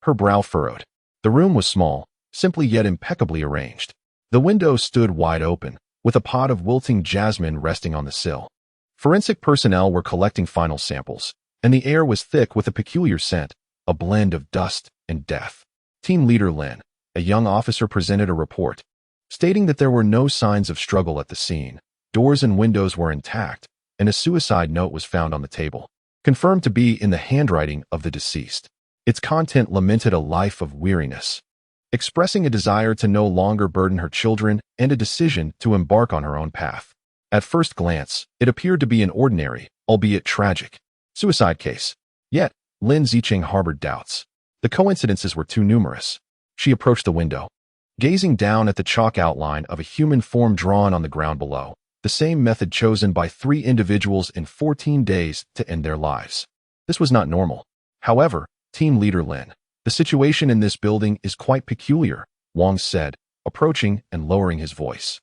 Her brow furrowed. The room was small, simply yet impeccably arranged. The window stood wide open, with a pot of wilting jasmine resting on the sill. Forensic personnel were collecting final samples, and the air was thick with a peculiar scent, a blend of dust and death. Team leader Lin, a young officer, presented a report, stating that there were no signs of struggle at the scene. Doors and windows were intact, and a suicide note was found on the table, confirmed to be in the handwriting of the deceased. Its content lamented a life of weariness, expressing a desire to no longer burden her children and a decision to embark on her own path. At first glance, it appeared to be an ordinary, albeit tragic, suicide case. Yet, Lin Zicheng harbored doubts. The coincidences were too numerous. She approached the window, gazing down at the chalk outline of a human form drawn on the ground below, the same method chosen by 3 individuals in 14 days to end their lives. This was not normal. However, Team leader Lin, the situation in this building is quite peculiar, Wang said, approaching and lowering his voice.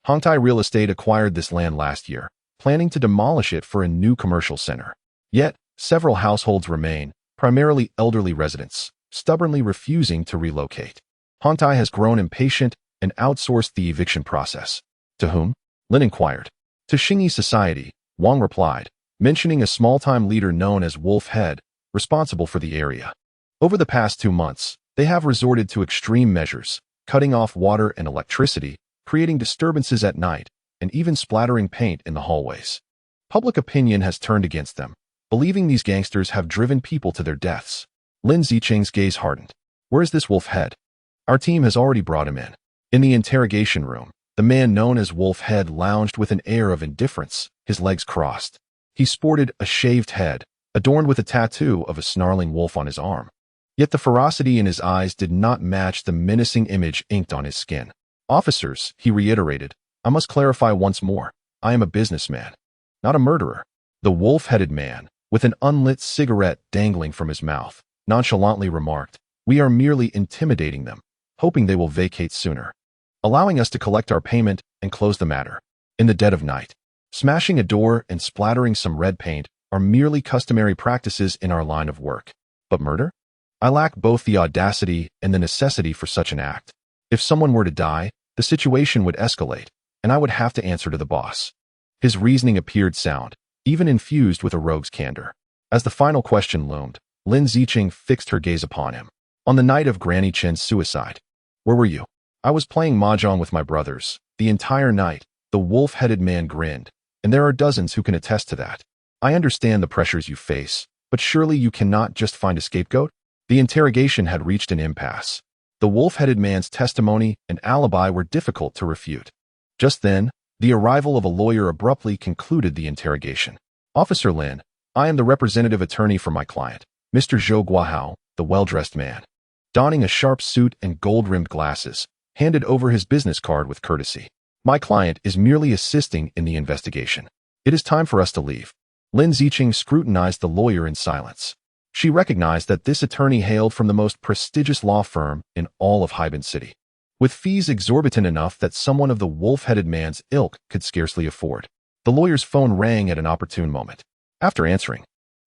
Hongtai Real Estate acquired this land last year, planning to demolish it for a new commercial center. Yet, several households remain, primarily elderly residents, stubbornly refusing to relocate. Hongtai has grown impatient and outsourced the eviction process. To whom? Lin inquired. To Xingyi Society, Wang replied, mentioning a small-time leader known as Wolf Head, responsible for the area. Over the past 2 months, they have resorted to extreme measures, cutting off water and electricity, creating disturbances at night, and even splattering paint in the hallways. Public opinion has turned against them, believing these gangsters have driven people to their deaths. Lin Zicheng's gaze hardened. Where is this Wolf Head? Our team has already brought him in. In the interrogation room, the man known as Wolf Head lounged with an air of indifference, his legs crossed. He sported a shaved head, adorned with a tattoo of a snarling wolf on his arm. Yet the ferocity in his eyes did not match the menacing image inked on his skin. Officers, he reiterated, I must clarify once more. I am a businessman, not a murderer. The wolf-headed man, with an unlit cigarette dangling from his mouth, nonchalantly remarked, we are merely intimidating them, hoping they will vacate sooner, allowing us to collect our payment and close the matter. In the dead of night, smashing a door and splattering some red paint are merely customary practices in our line of work. But murder? I lack both the audacity and the necessity for such an act. If someone were to die, the situation would escalate, and I would have to answer to the boss. His reasoning appeared sound, even infused with a rogue's candor. As the final question loomed, Lin Zicheng fixed her gaze upon him. On the night of Granny Chen's suicide, where were you? I was playing mahjong with my brothers. The entire night, the wolf-headed man grinned, and there are dozens who can attest to that. I understand the pressures you face, but surely you cannot just find a scapegoat? The interrogation had reached an impasse. The wolf-headed man's testimony and alibi were difficult to refute. Just then, the arrival of a lawyer abruptly concluded the interrogation. Officer Lin, I am the representative attorney for my client, Mr. Zhou Guahao, the well-dressed man, donning a sharp suit and gold-rimmed glasses, handed over his business card with courtesy. My client is merely assisting in the investigation. It is time for us to leave. Lin Zicheng scrutinized the lawyer in silence. She recognized that this attorney hailed from the most prestigious law firm in all of Haiban City, with fees exorbitant enough that someone of the wolf-headed man's ilk could scarcely afford. The lawyer's phone rang at an opportune moment. After answering,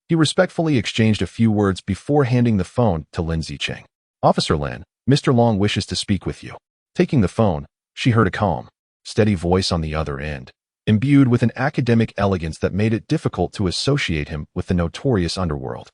he respectfully exchanged a few words before handing the phone to Lin Zicheng. Officer Lin, Mr. Long wishes to speak with you. Taking the phone, she heard a calm, steady voice on the other end, imbued with an academic elegance that made it difficult to associate him with the notorious underworld.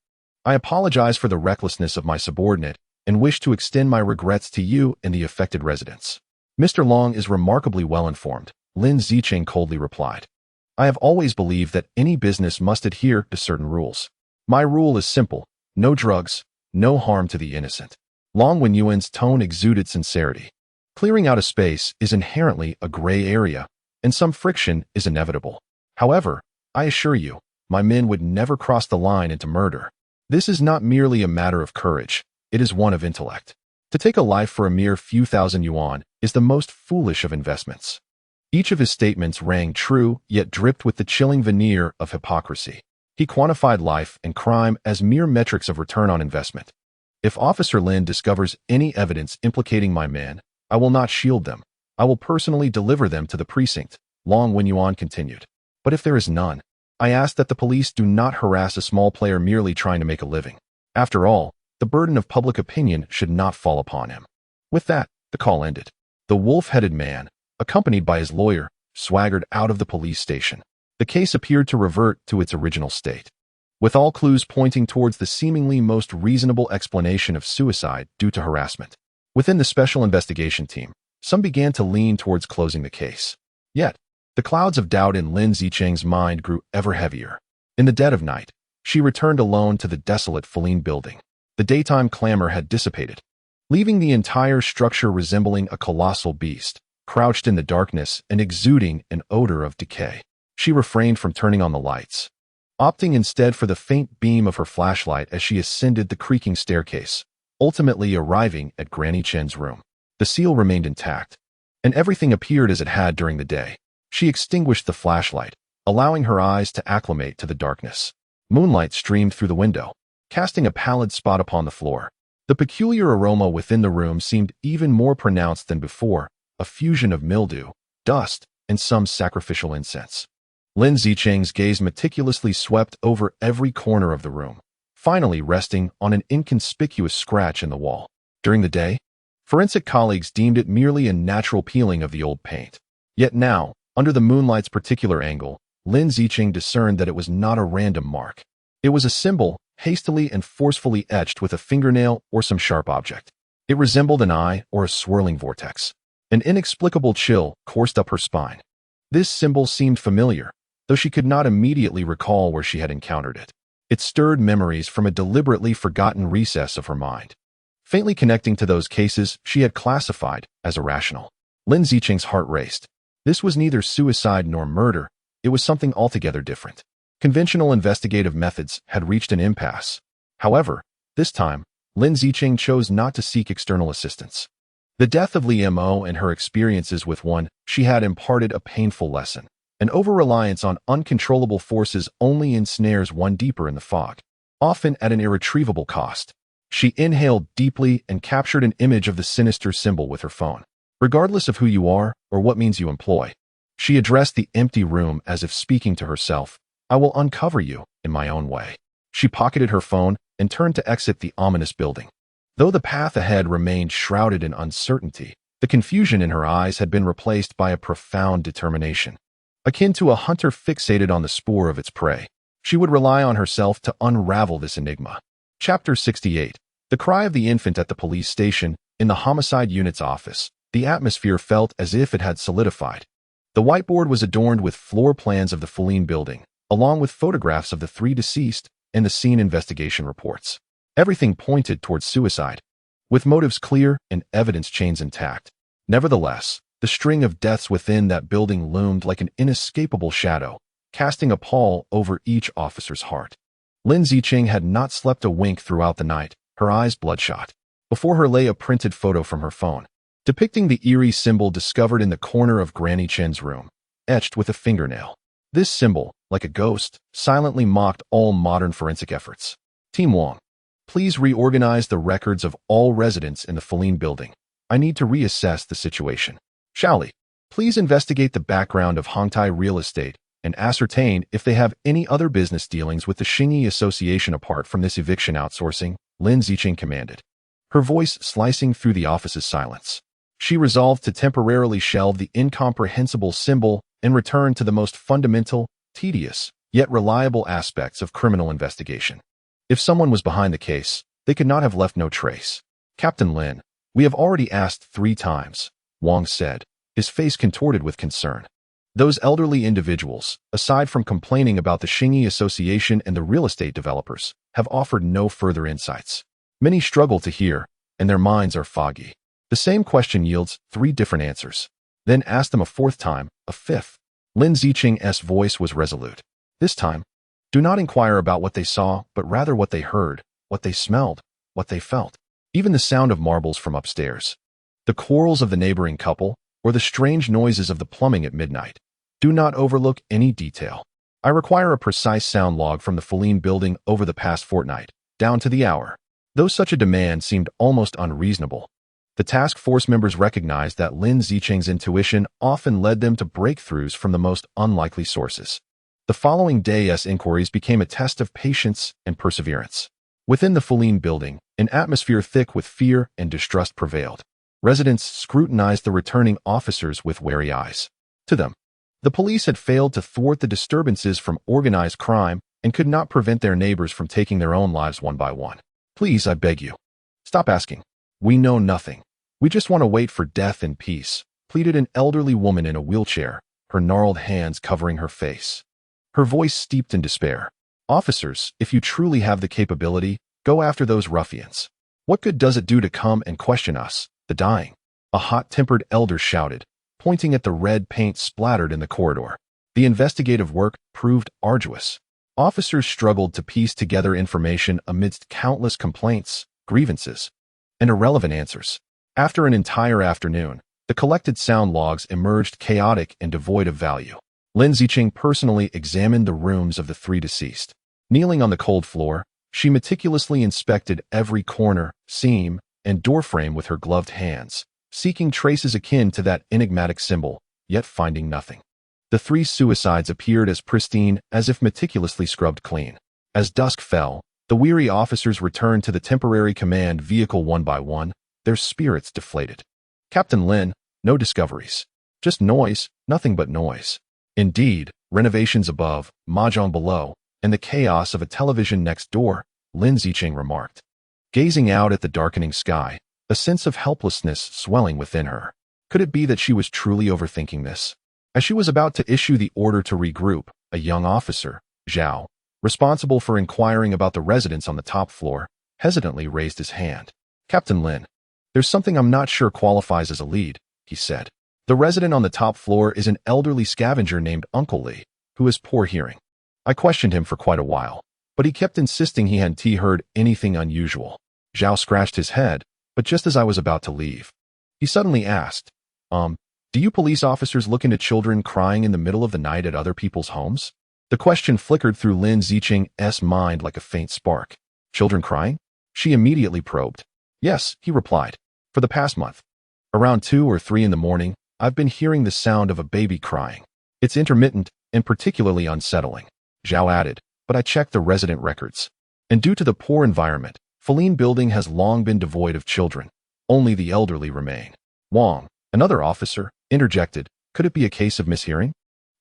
I apologize for the recklessness of my subordinate and wish to extend my regrets to you and the affected residents. Mr. Long is remarkably well informed, Lin Zicheng coldly replied. I have always believed that any business must adhere to certain rules. My rule is simple: no drugs, no harm to the innocent. Long Wenyuan's tone exuded sincerity. Clearing out a space is inherently a gray area, and some friction is inevitable. However, I assure you, my men would never cross the line into murder. This is not merely a matter of courage, it is one of intellect. To take a life for a mere few thousand yuan is the most foolish of investments. Each of his statements rang true, yet dripped with the chilling veneer of hypocrisy. He quantified life and crime as mere metrics of return on investment. If Officer Lin discovers any evidence implicating my men, I will not shield them. I will personally deliver them to the precinct, Long Wenyuan continued. But if there is none, I ask that the police do not harass a small player merely trying to make a living. After all, the burden of public opinion should not fall upon him. With that, the call ended. The wolf-headed man, accompanied by his lawyer, swaggered out of the police station. The case appeared to revert to its original state, with all clues pointing towards the seemingly most reasonable explanation of suicide due to harassment. Within the special investigation team, some began to lean towards closing the case. Yet, the clouds of doubt in Lin Zicheng's mind grew ever heavier. In the dead of night, she returned alone to the desolate Feline building. The daytime clamor had dissipated, leaving the entire structure resembling a colossal beast, crouched in the darkness and exuding an odor of decay. She refrained from turning on the lights, opting instead for the faint beam of her flashlight as she ascended the creaking staircase, ultimately arriving at Granny Chen's room. The seal remained intact, and everything appeared as it had during the day. She extinguished the flashlight, allowing her eyes to acclimate to the darkness. Moonlight streamed through the window, casting a pallid spot upon the floor. The peculiar aroma within the room seemed even more pronounced than before, a fusion of mildew, dust, and some sacrificial incense. Lin Zicheng's gaze meticulously swept over every corner of the room, finally resting on an inconspicuous scratch in the wall. During the day, forensic colleagues deemed it merely a natural peeling of the old paint. Yet now, under the moonlight's particular angle, Lin Zicheng discerned that it was not a random mark. It was a symbol, hastily and forcefully etched with a fingernail or some sharp object. It resembled an eye or a swirling vortex. An inexplicable chill coursed up her spine. This symbol seemed familiar, though she could not immediately recall where she had encountered it. It stirred memories from a deliberately forgotten recess of her mind, faintly connecting to those cases she had classified as irrational. Lin Zicheng's heart raced. This was neither suicide nor murder, it was something altogether different. Conventional investigative methods had reached an impasse. However, this time, Lin Zicheng chose not to seek external assistance. The death of Li Mo and her experiences with one she had imparted a painful lesson. An over-reliance on uncontrollable forces only ensnares one deeper in the fog, often at an irretrievable cost. She inhaled deeply and captured an image of the sinister symbol with her phone. Regardless of who you are or what means you employ, she addressed the empty room as if speaking to herself. I will uncover you in my own way. She pocketed her phone and turned to exit the ominous building. Though the path ahead remained shrouded in uncertainty, the confusion in her eyes had been replaced by a profound determination. Akin to a hunter fixated on the spoor of its prey, she would rely on herself to unravel this enigma. Chapter 68. The cry of the infant at the police station. In the homicide unit's office, the atmosphere felt as if it had solidified. The whiteboard was adorned with floor plans of the Feline building, along with photographs of the 3 deceased and the scene investigation reports. Everything pointed towards suicide, with motives clear and evidence chains intact. Nevertheless, the string of deaths within that building loomed like an inescapable shadow, casting a pall over each officer's heart. Lin Zicheng had not slept a wink throughout the night, her eyes bloodshot. Before her lay a printed photo from her phone, depicting the eerie symbol discovered in the corner of Granny Chen's room, etched with a fingernail. This symbol, like a ghost, silently mocked all modern forensic efforts. Team Wong, please reorganize the records of all residents in the Feline building. I need to reassess the situation. Shaoli, please investigate the background of Hongtai Real Estate and ascertain if they have any other business dealings with the Xingyi Association apart from this eviction outsourcing, Lin Zicheng commanded, her voice slicing through the office's silence. She resolved to temporarily shelve the incomprehensible symbol and return to the most fundamental, tedious, yet reliable aspects of criminal investigation. If someone was behind the case, they could not have left no trace. Captain Lin, we have already asked 3 times, Wong said, his face contorted with concern. Those elderly individuals, aside from complaining about the Xingyi Association and the real estate developers, have offered no further insights. Many struggle to hear, and their minds are foggy. The same question yields 3 different answers. Then ask them a 4th time, a 5th. Lin Zicheng's voice was resolute. This time, do not inquire about what they saw, but rather what they heard, what they smelled, what they felt. Even the sound of marbles from upstairs, the quarrels of the neighboring couple, or the strange noises of the plumbing at midnight. Do not overlook any detail. I require a precise sound log from the Feline building over the past fortnight, down to the hour. Though such a demand seemed almost unreasonable, the task force members recognized that Lin Zicheng's intuition often led them to breakthroughs from the most unlikely sources. The following day's inquiries became a test of patience and perseverance. Within the Feline building, an atmosphere thick with fear and distrust prevailed. Residents scrutinized the returning officers with wary eyes. To them, the police had failed to thwart the disturbances from organized crime and could not prevent their neighbors from taking their own lives one by one. Please, I beg you, stop asking. We know nothing. We just want to wait for death in peace, pleaded an elderly woman in a wheelchair, her gnarled hands covering her face. Her voice steeped in despair. Officers, if you truly have the capability, go after those ruffians. What good does it do to come and question us, the dying? A hot-tempered elder shouted, pointing at the red paint splattered in the corridor. The investigative work proved arduous. Officers struggled to piece together information amidst countless complaints, grievances, and irrelevant answers. After an entire afternoon, the collected sound logs emerged chaotic and devoid of value. Lin Zicheng personally examined the rooms of the 3 deceased. Kneeling on the cold floor, she meticulously inspected every corner, seam, and doorframe with her gloved hands, seeking traces akin to that enigmatic symbol, yet finding nothing. The 3 suicides appeared as pristine as if meticulously scrubbed clean. As dusk fell, the weary officers returned to the temporary command vehicle one by one, their spirits deflated. Captain Lin, no discoveries. Just noise, nothing but noise. Indeed, renovations above, mahjong below, and the chaos of a television next door, Lin Zicheng remarked. Gazing out at the darkening sky, a sense of helplessness swelling within her. Could it be that she was truly overthinking this? As she was about to issue the order to regroup, a young officer, Zhao, responsible for inquiring about the residents on the top floor, hesitantly raised his hand. Captain Lin, there's something I'm not sure qualifies as a lead, he said. The resident on the top floor is an elderly scavenger named Uncle Li, who has poor hearing. I questioned him for quite a while, but he kept insisting he hadn't heard anything unusual. Zhao scratched his head, but just as I was about to leave, he suddenly asked, do you police officers look into children crying in the middle of the night at other people's homes? The question flickered through Lin Zicheng's mind like a faint spark. Children crying? She immediately probed. Yes, he replied. For the past month. Around 2 or 3 in the morning, I've been hearing the sound of a baby crying. It's intermittent and particularly unsettling. Zhao added, but I checked the resident records. And due to the poor environment, Feline building has long been devoid of children. Only the elderly remain. Wong, another officer, interjected, could it be a case of mishearing?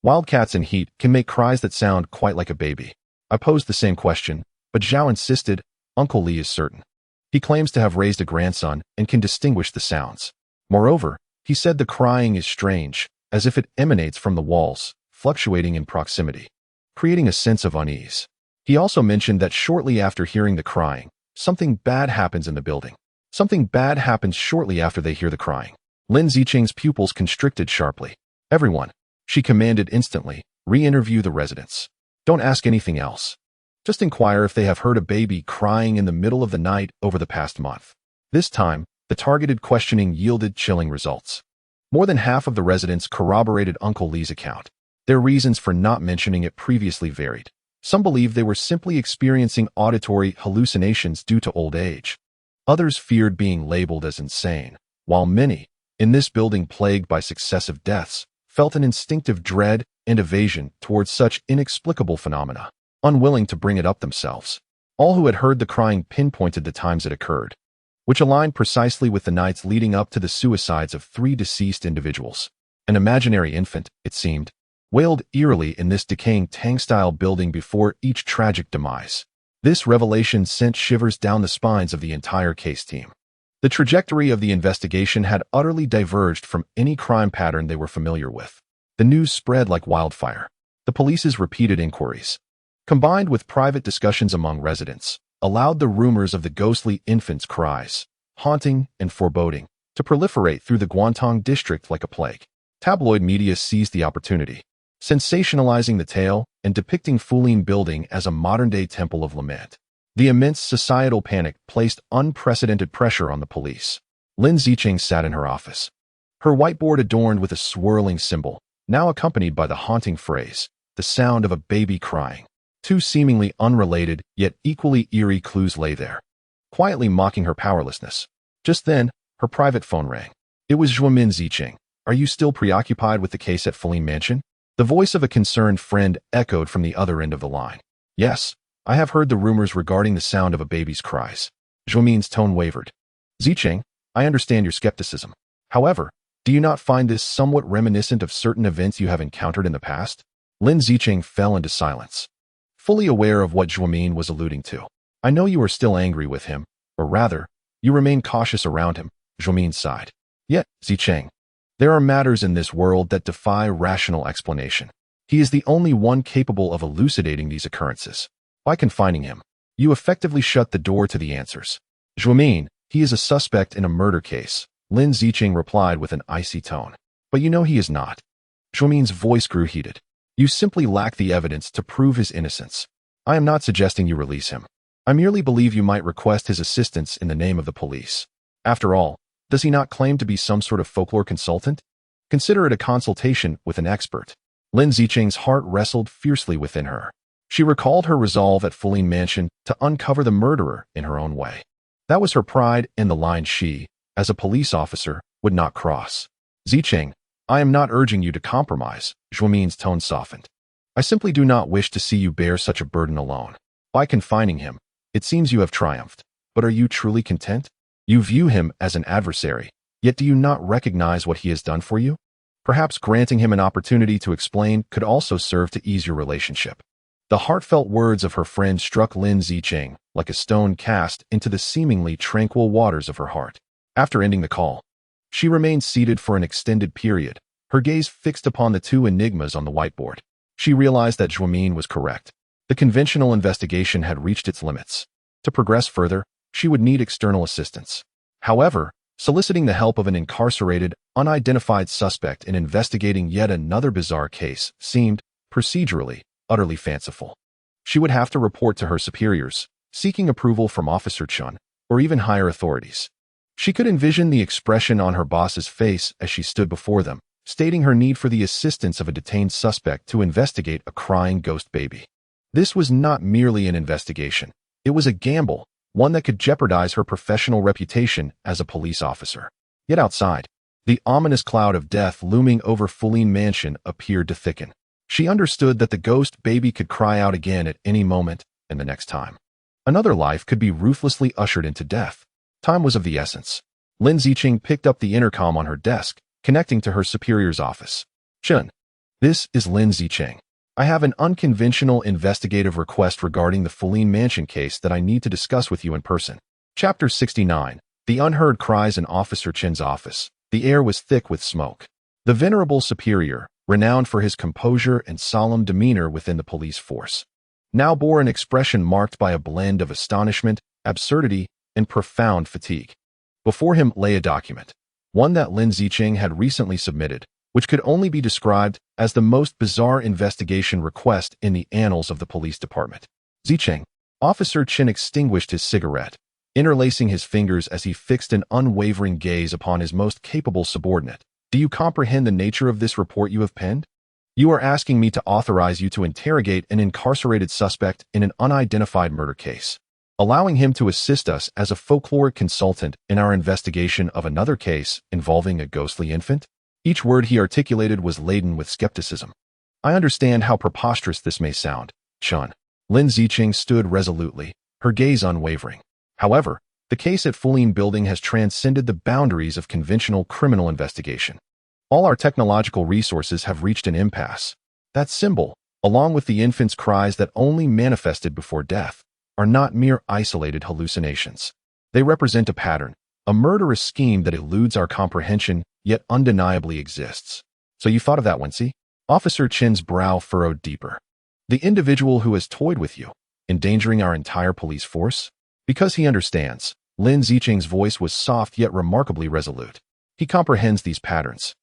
Wildcats in heat can make cries that sound quite like a baby. I posed the same question, but Zhao insisted, Uncle Li is certain. He claims to have raised a grandson and can distinguish the sounds. Moreover, he said the crying is strange, as if it emanates from the walls, fluctuating in proximity, creating a sense of unease. He also mentioned that shortly after hearing the crying, something bad happens in the building. Something bad happens shortly after they hear the crying. Lin Zicheng's pupils constricted sharply. Everyone, she commanded instantly, re-interview the residents. Don't ask anything else. Just inquire if they have heard a baby crying in the middle of the night over the past month. This time, the targeted questioning yielded chilling results. More than half of the residents corroborated Uncle Lee's account. Their reasons for not mentioning it previously varied. Some believed they were simply experiencing auditory hallucinations due to old age. Others feared being labeled as insane, while many, in this building plagued by successive deaths, felt an instinctive dread and evasion towards such inexplicable phenomena, unwilling to bring it up themselves. All who had heard the crying pinpointed the times it occurred, which aligned precisely with the nights leading up to the suicides of 3 deceased individuals. An imaginary infant, it seemed, wailed eerily in this decaying Tang-style building before each tragic demise. This revelation sent shivers down the spines of the entire case team. The trajectory of the investigation had utterly diverged from any crime pattern they were familiar with. The news spread like wildfire. The police's repeated inquiries, combined with private discussions among residents, allowed the rumors of the ghostly infant's cries, haunting and foreboding, to proliferate through the Guangdong district like a plague. Tabloid media seized the opportunity, sensationalizing the tale and depicting Fulin Building as a modern-day temple of lament. The immense societal panic placed unprecedented pressure on the police. Lin Zicheng sat in her office, her whiteboard adorned with a swirling symbol, now accompanied by the haunting phrase, "the sound of a baby crying." 2 seemingly unrelated, yet equally eerie clues lay there, quietly mocking her powerlessness. Just then, her private phone rang. It was Wen Zicheng. "Are you still preoccupied with the case at Fulin Mansion?" The voice of a concerned friend echoed from the other end of the line. "Yes, I have heard the rumors regarding the sound of a baby's cries." Zhuomin's tone wavered. "Zicheng, I understand your skepticism. However, do you not find this somewhat reminiscent of certain events you have encountered in the past?" Lin Zicheng fell into silence, fully aware of what Zhuomin was alluding to. "I know you are still angry with him, or rather, you remain cautious around him," Zhuomin sighed. "Yet, Zicheng, there are matters in this world that defy rational explanation. He is the only one capable of elucidating these occurrences. By confining him, you effectively shut the door to the answers." "Zhuomin, he is a suspect in a murder case," Lin Zicheng replied with an icy tone. "But you know he is not." Zhuomin's voice grew heated. "You simply lack the evidence to prove his innocence. I am not suggesting you release him. I merely believe you might request his assistance in the name of the police. After all, does he not claim to be some sort of folklore consultant? Consider it a consultation with an expert." Lin Zicheng's heart wrestled fiercely within her. She recalled her resolve at Fulin Mansion to uncover the murderer in her own way. That was her pride and the line she, as a police officer, would not cross. "Zicheng, I am not urging you to compromise," Zhuomin's tone softened. "I simply do not wish to see you bear such a burden alone. By confining him, it seems you have triumphed. But are you truly content? You view him as an adversary, yet do you not recognize what he has done for you? Perhaps granting him an opportunity to explain could also serve to ease your relationship." The heartfelt words of her friend struck Lin Zicheng like a stone cast into the seemingly tranquil waters of her heart. After ending the call, she remained seated for an extended period, her gaze fixed upon the 2 enigmas on the whiteboard. She realized that Zhuomin was correct. The conventional investigation had reached its limits. To progress further, she would need external assistance. However, soliciting the help of an incarcerated, unidentified suspect in investigating yet another bizarre case seemed, procedurally, utterly fanciful. She would have to report to her superiors, seeking approval from Officer Chun, or even higher authorities. She could envision the expression on her boss's face as she stood before them, stating her need for the assistance of a detained suspect to investigate a crying ghost baby. This was not merely an investigation. It was a gamble, one that could jeopardize her professional reputation as a police officer. Yet outside, the ominous cloud of death looming over Fulin Mansion appeared to thicken. She understood that the ghost baby could cry out again at any moment, and the next time, another life could be ruthlessly ushered into death. Time was of the essence. Lin Zicheng picked up the intercom on her desk, connecting to her superior's office. "Chun, this is Lin Zicheng. I have an unconventional investigative request regarding the Fulin Mansion case that I need to discuss with you in person." Chapter 69. The unheard cries in Officer Chen's office. The air was thick with smoke. The venerable superior, renowned for his composure and solemn demeanor within the police force, now bore an expression marked by a blend of astonishment, absurdity, and profound fatigue. Before him lay a document, one that Lin Zicheng had recently submitted, which could only be described as the most bizarre investigation request in the annals of the police department. Zicheng. Officer Chen extinguished his cigarette, interlacing his fingers as he fixed an unwavering gaze upon his most capable subordinate. Do you comprehend the nature of this report you have penned? You are asking me to authorize you to interrogate an incarcerated suspect in an unidentified murder case, allowing him to assist us as a folkloric consultant in our investigation of another case involving a ghostly infant? Each word he articulated was laden with skepticism. I understand how preposterous this may sound, Chun. Lin Zicheng stood resolutely, her gaze unwavering. However, the case at Fulin Building has transcended the boundaries of conventional criminal investigation. All our technological resources have reached an impasse. That symbol, along with the infant's cries that only manifested before death, are not mere isolated hallucinations. They represent a pattern, a murderous scheme that eludes our comprehension yet undeniably exists. So you thought of that, Wen Xi? Officer Chen's brow furrowed deeper. The individual who has toyed with you, endangering our entire police force? Because he understands. Lin Zicheng's voice was soft yet remarkably resolute. He comprehends these patterns.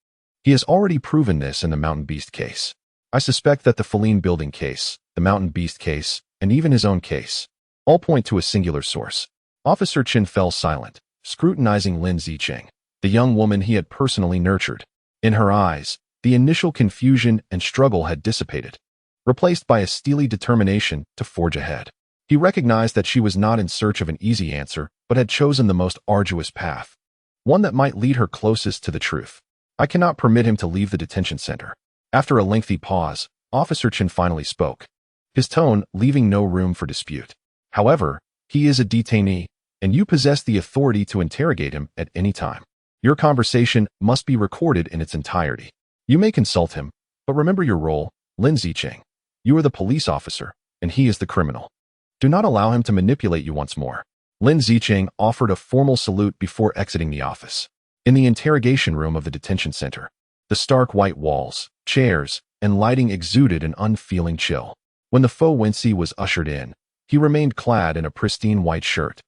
He has already proven this in the Mountain Beast case. I suspect that the Fulin Building case, the Mountain Beast case, and even his own case, all point to a singular source. Officer Chen fell silent, scrutinizing Lin Zicheng, the young woman he had personally nurtured. In her eyes, the initial confusion and struggle had dissipated, replaced by a steely determination to forge ahead. He recognized that she was not in search of an easy answer, but had chosen the most arduous path, one that might lead her closest to the truth. I cannot permit him to leave the detention center. After a lengthy pause, Officer Chen finally spoke, his tone leaving no room for dispute. However, he is a detainee, and you possess the authority to interrogate him at any time. Your conversation must be recorded in its entirety. You may consult him, but remember your role, Lin Zicheng. You are the police officer, and he is the criminal. Do not allow him to manipulate you once more. Lin Zicheng offered a formal salute before exiting the office. In the interrogation room of the detention center, the stark white walls, chairs, and lighting exuded an unfeeling chill. When the faux Wen Xi was ushered in, he remained clad in a pristine white shirt,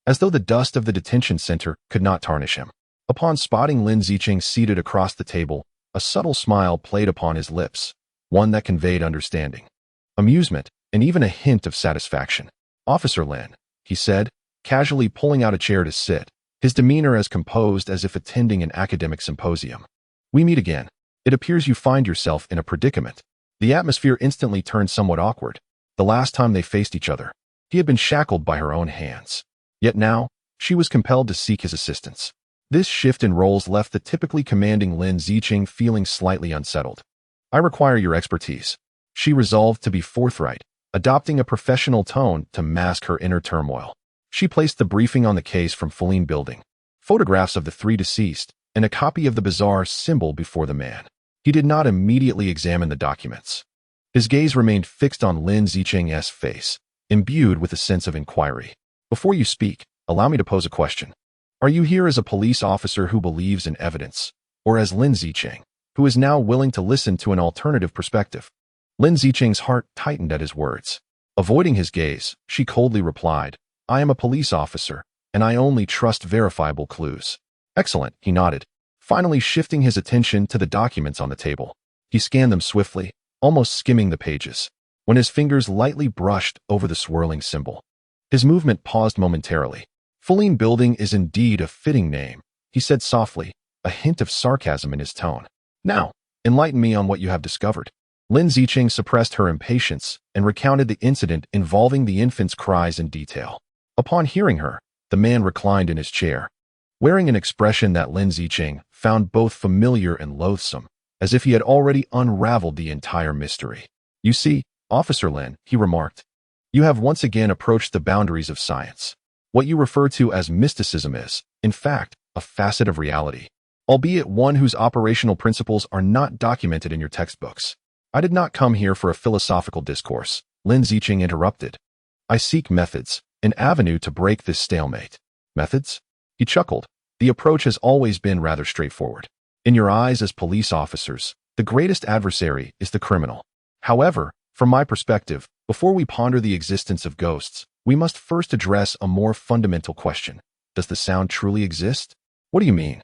as though the dust of the detention center could not tarnish him. Upon spotting Lin Zicheng seated across the table, a subtle smile played upon his lips, one that conveyed understanding, amusement, and even a hint of satisfaction. Officer Lin, he said, casually pulling out a chair to sit, his demeanor as composed as if attending an academic symposium. We meet again. It appears you find yourself in a predicament. The atmosphere instantly turned somewhat awkward. The last time they faced each other, he had been shackled by her own hands. Yet now, she was compelled to seek his assistance. This shift in roles left the typically commanding Lin Zicheng feeling slightly unsettled. I require your expertise. She resolved to be forthright, adopting a professional tone to mask her inner turmoil. She placed the briefing on the case from Fulin Building, photographs of the three deceased, and a copy of the bizarre symbol before the man. He did not immediately examine the documents. His gaze remained fixed on Lin Zicheng's face, imbued with a sense of inquiry. Before you speak, allow me to pose a question. Are you here as a police officer who believes in evidence, or as Lin Zicheng, who is now willing to listen to an alternative perspective? Lin Zicheng's heart tightened at his words. Avoiding his gaze, she coldly replied, I am a police officer, and I only trust verifiable clues. Excellent, he nodded, finally shifting his attention to the documents on the table. He scanned them swiftly, almost skimming the pages, when his fingers lightly brushed over the swirling symbol. His movement paused momentarily. Fulin Building is indeed a fitting name, he said softly, a hint of sarcasm in his tone. Now, enlighten me on what you have discovered. Lin Zicheng suppressed her impatience and recounted the incident involving the infant's cries in detail. Upon hearing her, the man reclined in his chair, wearing an expression that Lin Zicheng found both familiar and loathsome, as if he had already unraveled the entire mystery. You see, Officer Lin, he remarked, you have once again approached the boundaries of science. What you refer to as mysticism is, in fact, a facet of reality, albeit one whose operational principles are not documented in your textbooks. I did not come here for a philosophical discourse, Lin Zicheng interrupted. I seek methods, an avenue to break this stalemate. Methods? He chuckled. The approach has always been rather straightforward. In your eyes as police officers, the greatest adversary is the criminal. However, from my perspective, before we ponder the existence of ghosts, we must first address a more fundamental question. Does the sound truly exist? What do you mean?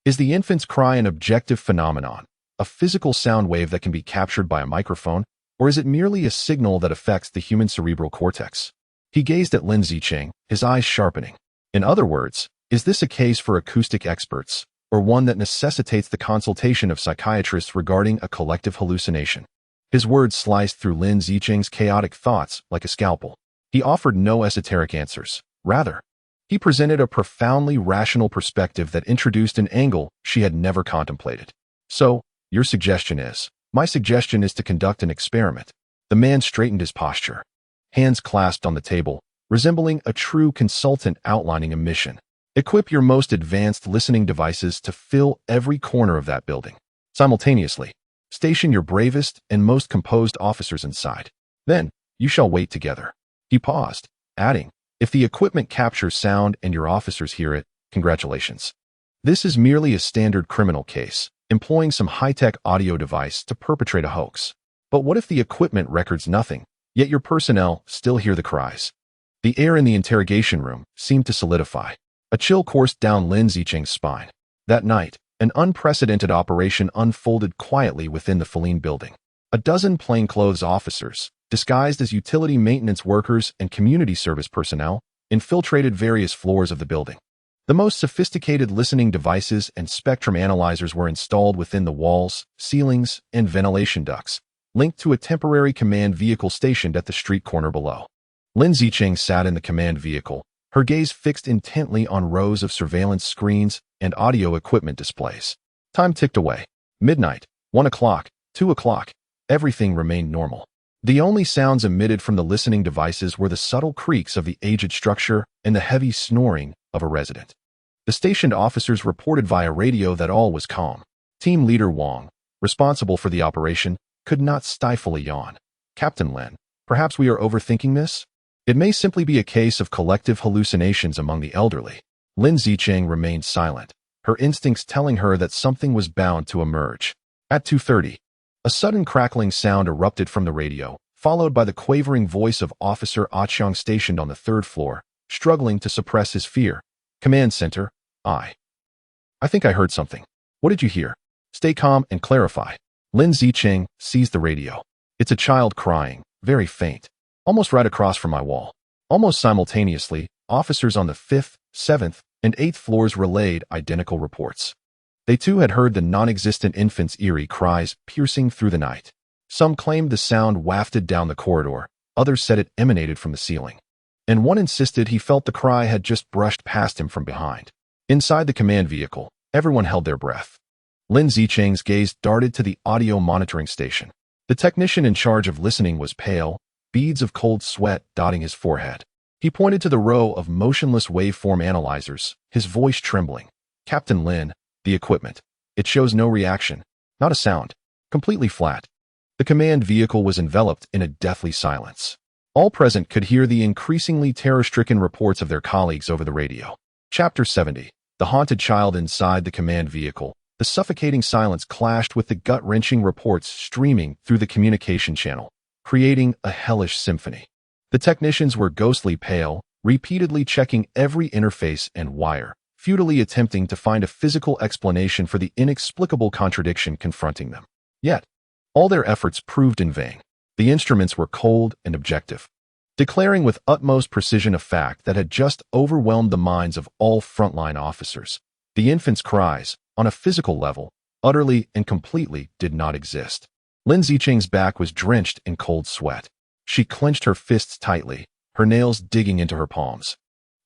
Is the infant's cry an objective phenomenon, a physical sound wave that can be captured by a microphone, Or is it merely a signal that affects the human cerebral cortex? He gazed at Lin Zicheng, his eyes sharpening. In other words, is this a case for acoustic experts, or one that necessitates the consultation of psychiatrists regarding a collective hallucination? His words sliced through Lin Zicheng's chaotic thoughts like a scalpel. He offered no esoteric answers. Rather, he presented a profoundly rational perspective that introduced an angle she had never contemplated. So, your suggestion is? My suggestion is to conduct an experiment. The man straightened his posture, hands clasped on the table, resembling a true consultant outlining a mission. Equip your most advanced listening devices to fill every corner of that building. Simultaneously, station your bravest and most composed officers inside. Then, you shall wait together. He paused, adding, if the equipment captures sound and your officers hear it, congratulations. This is merely a standard criminal case, employing some high-tech audio device to perpetrate a hoax. But what if the equipment records nothing, yet your personnel still hear the cries? The air in the interrogation room seemed to solidify. A chill coursed down Lin Zicheng's spine. That night, an unprecedented operation unfolded quietly within the Feline building. A dozen plainclothes officers, disguised as utility maintenance workers and community service personnel, infiltrated various floors of the building. The most sophisticated listening devices and spectrum analyzers were installed within the walls, ceilings, and ventilation ducts, linked to a temporary command vehicle stationed at the street corner below. Lin Zicheng sat in the command vehicle, her gaze fixed intently on rows of surveillance screens and audio equipment displays. Time ticked away. Midnight, 1 o'clock, 2 o'clock. Everything remained normal. The only sounds emitted from the listening devices were the subtle creaks of the aged structure and the heavy snoring of a resident. The stationed officers reported via radio that all was calm. Team leader Wang, responsible for the operation, could not stifle a yawn. Captain Lin, perhaps we are overthinking this? It may simply be a case of collective hallucinations among the elderly. Lin Zicheng remained silent, her instincts telling her that something was bound to emerge. At 2:30, a sudden crackling sound erupted from the radio, followed by the quavering voice of Officer Achang stationed on the third floor, struggling to suppress his fear. Command Center, I think I heard something. What did you hear? Stay calm and clarify. Lin Zicheng seized the radio. It's a child crying, very faint, almost right across from my wall. Almost simultaneously, officers on the 5th, 7th, and 8th floors relayed identical reports. They too had heard the non-existent infant's eerie cries piercing through the night. Some claimed the sound wafted down the corridor, others said it emanated from the ceiling. And one insisted he felt the cry had just brushed past him from behind. Inside the command vehicle, everyone held their breath. Lin Zicheng's gaze darted to the audio monitoring station. The technician in charge of listening was pale, beads of cold sweat dotting his forehead. He pointed to the row of motionless waveform analyzers, his voice trembling. Captain Lin, the equipment. It shows no reaction, not a sound, completely flat. The command vehicle was enveloped in a deathly silence. All present could hear the increasingly terror-stricken reports of their colleagues over the radio. Chapter 70. The haunted child inside the command vehicle. The suffocating silence clashed with the gut-wrenching reports streaming through the communication channel, creating a hellish symphony. The technicians were ghostly pale, repeatedly checking every interface and wire, futilely attempting to find a physical explanation for the inexplicable contradiction confronting them. Yet, all their efforts proved in vain. The instruments were cold and objective, declaring with utmost precision a fact that had just overwhelmed the minds of all frontline officers. The infant's cries, on a physical level, utterly and completely did not exist. Lin Zicheng's back was drenched in cold sweat. She clenched her fists tightly, her nails digging into her palms,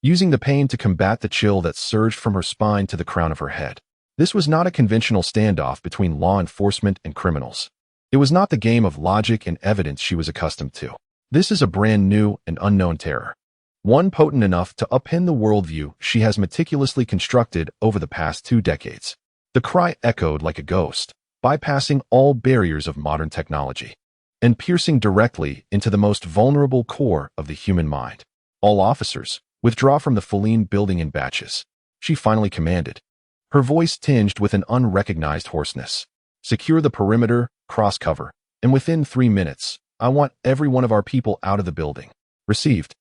using the pain to combat the chill that surged from her spine to the crown of her head. This was not a conventional standoff between law enforcement and criminals. It was not the game of logic and evidence she was accustomed to. This is a brand new and unknown terror, one potent enough to upend the worldview she has meticulously constructed over the past 2 decades. The cry echoed like a ghost, bypassing all barriers of modern technology and piercing directly into the most vulnerable core of the human mind. All officers, withdraw from the Feline building in batches, she finally commanded, her voice tinged with an unrecognized hoarseness. Secure the perimeter, cross cover, and within 3 minutes, I want every one of our people out of the building. Received.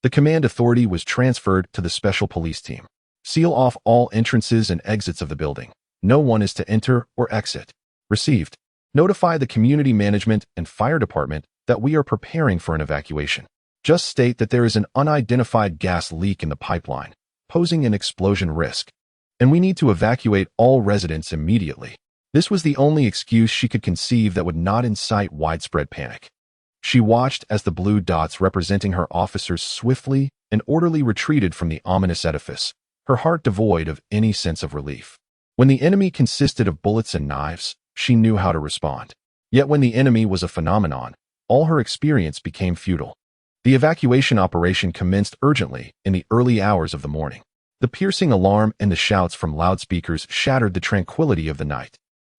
The command authority was transferred to the special police team. Seal off all entrances and exits of the building. No one is to enter or exit. Received. Notify the community management and fire department that we are preparing for an evacuation. Just state that there is an unidentified gas leak in the pipeline, posing an explosion risk, and we need to evacuate all residents immediately. This was the only excuse she could conceive that would not incite widespread panic. She watched as the blue dots representing her officers swiftly and orderly retreated from the ominous edifice, her heart devoid of any sense of relief. When the enemy consisted of bullets and knives, she knew how to respond. Yet when the enemy was a phenomenon, all her experience became futile. The evacuation operation commenced urgently in the early hours of the morning. The piercing alarm and the shouts from loudspeakers shattered the tranquility of the night.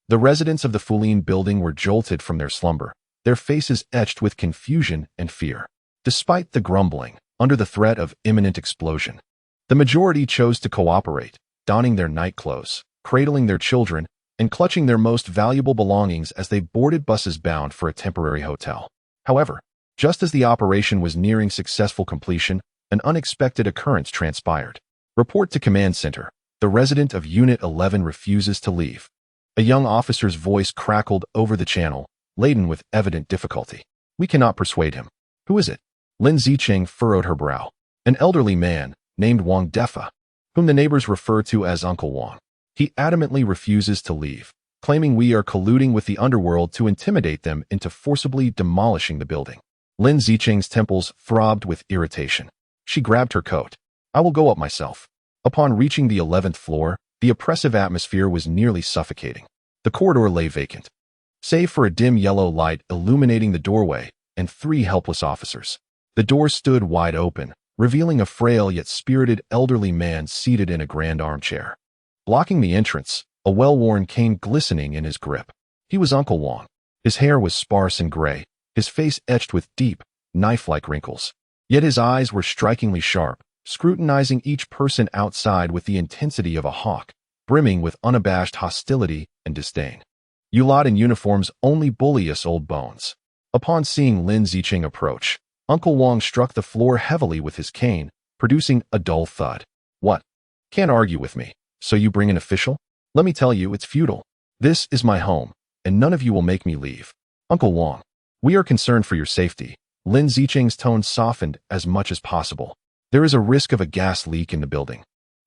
The residents of the Fulin building were jolted from their slumber, their faces etched with confusion and fear. Despite the grumbling, under the threat of imminent explosion, the majority chose to cooperate, donning their night clothes, cradling their children, and clutching their most valuable belongings as they boarded buses bound for a temporary hotel. However, just as the operation was nearing successful completion, an unexpected occurrence transpired. Report to Command Center. The resident of Unit 11 refuses to leave. A young officer's voice crackled over the channel, laden with evident difficulty. We cannot persuade him. Who is it? Lin Zicheng furrowed her brow. An elderly man, named Wang Defa, whom the neighbors refer to as Uncle Wang. He adamantly refuses to leave, claiming we are colluding with the underworld to intimidate them into forcibly demolishing the building. Lin Zicheng's temples throbbed with irritation. She grabbed her coat. I will go up myself. Upon reaching the 11th floor, the oppressive atmosphere was nearly suffocating. The corridor lay vacant, save for a dim yellow light illuminating the doorway and 3 helpless officers. The door stood wide open, revealing a frail yet spirited elderly man seated in a grand armchair. Blocking the entrance, a well-worn cane glistening in his grip. He was Uncle Wang. His hair was sparse and gray, his face etched with deep, knife-like wrinkles. Yet his eyes were strikingly sharp, scrutinizing each person outside with the intensity of a hawk, brimming with unabashed hostility and disdain. You lot in uniforms only bully us old bones. Upon seeing Lin Zicheng approach, Uncle Wang struck the floor heavily with his cane, producing a dull thud. What? Can't argue with me. So you bring an official? Let me tell you, it's futile. This is my home, and none of you will make me leave. Uncle Wang, we are concerned for your safety. Lin Zicheng's tone softened as much as possible. There is a risk of a gas leak in the building,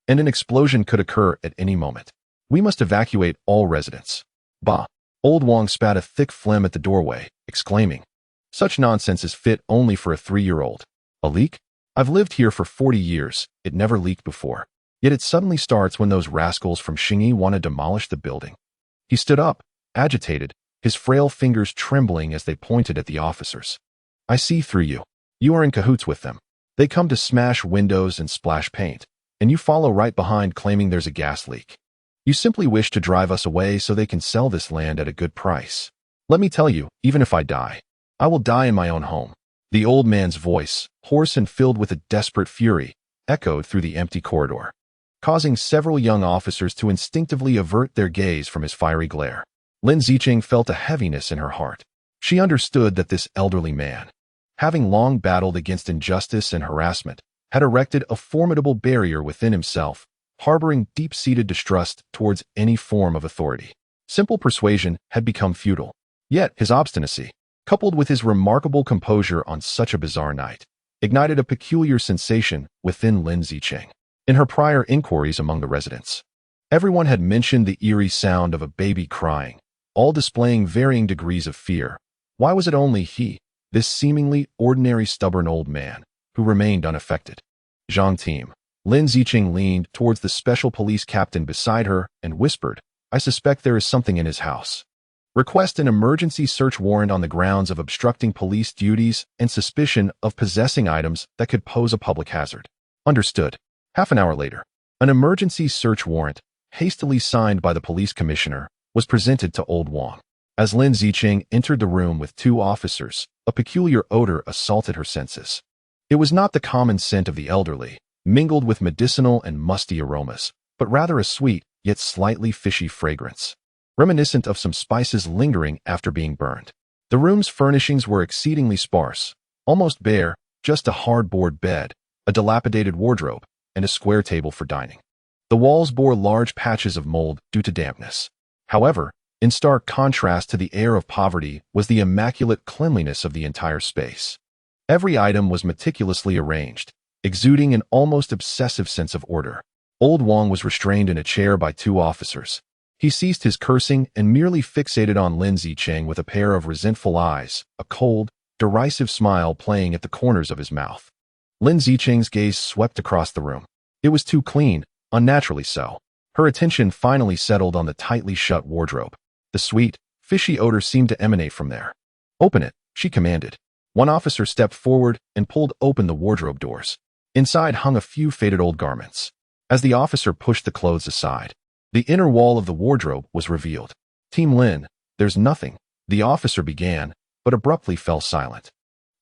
and an explosion could occur at any moment. We must evacuate all residents. Bah! Old Wang spat a thick phlegm at the doorway, exclaiming, such nonsense is fit only for a 3-year-old. A leak? I've lived here for 40 years. It never leaked before. Yet it suddenly starts when those rascals from Xingyi want to demolish the building. He stood up, agitated, his frail fingers trembling as they pointed at the officers. I see through you. You are in cahoots with them. They come to smash windows and splash paint, and you follow right behind claiming there's a gas leak. You simply wish to drive us away so they can sell this land at a good price. Let me tell you, even if I die, I will die in my own home. The old man's voice, hoarse and filled with a desperate fury, echoed through the empty corridor, causing several young officers to instinctively avert their gaze from his fiery glare. Lin Zicheng felt a heaviness in her heart. She understood that this elderly man, having long battled against injustice and harassment, had erected a formidable barrier within himself, harboring deep-seated distrust towards any form of authority. Simple persuasion had become futile. Yet his obstinacy, coupled with his remarkable composure on such a bizarre night, ignited a peculiar sensation within Lin Zicheng. In her prior inquiries among the residents, everyone had mentioned the eerie sound of a baby crying, all displaying varying degrees of fear. Why was it only he, this seemingly ordinary stubborn old man, who remained unaffected? Zhang Team. Lin Zicheng leaned towards the special police captain beside her and whispered, I suspect there is something in his house. Request an emergency search warrant on the grounds of obstructing police duties and suspicion of possessing items that could pose a public hazard. Understood. Half an hour later, an emergency search warrant, hastily signed by the police commissioner, was presented to Old Wang. As Lin Zicheng entered the room with 2 officers, a peculiar odor assaulted her senses. It was not the common scent of the elderly, mingled with medicinal and musty aromas, but rather a sweet, yet slightly fishy fragrance, reminiscent of some spices lingering after being burned. The room's furnishings were exceedingly sparse, almost bare, just a hardboard bed, a dilapidated wardrobe, and a square table for dining. The walls bore large patches of mold due to dampness. However, In stark contrast to the air of poverty was the immaculate cleanliness of the entire space. Every item was meticulously arranged, exuding an almost obsessive sense of order. Old Wang was restrained in a chair by two officers. He ceased his cursing and merely fixated on Lin Zicheng with a pair of resentful eyes, a cold, derisive smile playing at the corners of his mouth. Lin Zicheng's gaze swept across the room. It was too clean, unnaturally so. Her attention finally settled on the tightly shut wardrobe. The sweet, fishy odor seemed to emanate from there. "Open it," she commanded. One officer stepped forward and pulled open the wardrobe doors. Inside hung a few faded old garments. As the officer pushed the clothes aside, the inner wall of the wardrobe was revealed. "Team Lin, there's nothing," the officer began, but abruptly fell silent.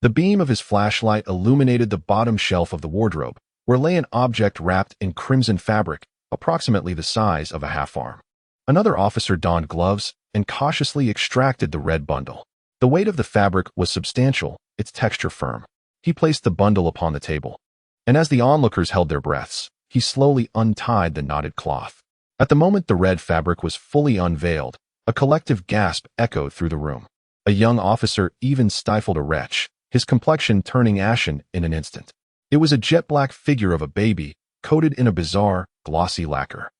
The beam of his flashlight illuminated the bottom shelf of the wardrobe, where lay an object wrapped in crimson fabric, approximately the size of a half-arm. Another officer donned gloves and cautiously extracted the red bundle. The weight of the fabric was substantial, its texture firm. He placed the bundle upon the table, and as the onlookers held their breaths, he slowly untied the knotted cloth. At the moment the red fabric was fully unveiled, a collective gasp echoed through the room. A young officer even stifled a retch, his complexion turning ashen in an instant. It was a jet-black figure of a baby, coated in a bizarre, glossy lacquer.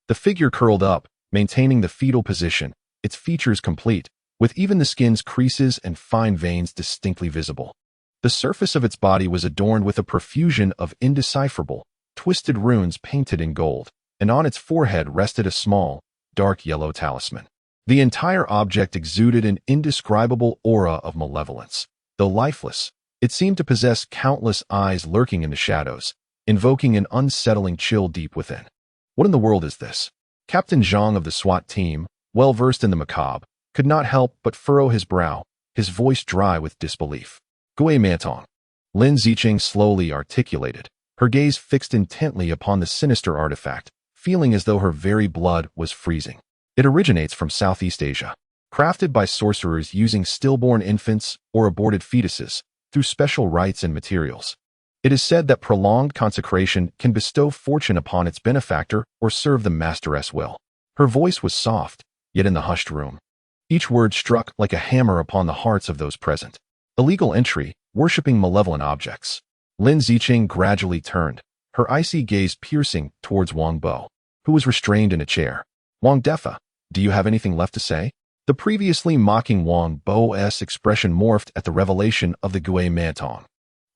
The figure curled up, maintaining the fetal position, its features complete, with even the skin's creases and fine veins distinctly visible. The surface of its body was adorned with a profusion of indecipherable, twisted runes painted in gold, and on its forehead rested a small, dark yellow talisman. The entire object exuded an indescribable aura of malevolence. Though lifeless, it seemed to possess countless eyes lurking in the shadows, invoking an unsettling chill deep within. What in the world is this? Captain Zhang of the SWAT team, well versed in the macabre, could not help but furrow his brow, his voice dry with disbelief. "Gui Mantong," Lin Zicheng slowly articulated, her gaze fixed intently upon the sinister artifact, feeling as though her very blood was freezing. "It originates from Southeast Asia, crafted by sorcerers using stillborn infants or aborted fetuses through special rites and materials. It is said that prolonged consecration can bestow fortune upon its benefactor or serve the master's will." Her voice was soft, yet in the hushed room, each word struck like a hammer upon the hearts of those present. Illegal entry, worshipping malevolent objects. Lin Zicheng gradually turned, her icy gaze piercing towards Wang Bo, who was restrained in a chair. "Wang Defa, do you have anything left to say?" The previously mocking Wang Bo's expression morphed at the revelation of the Gui Mantong,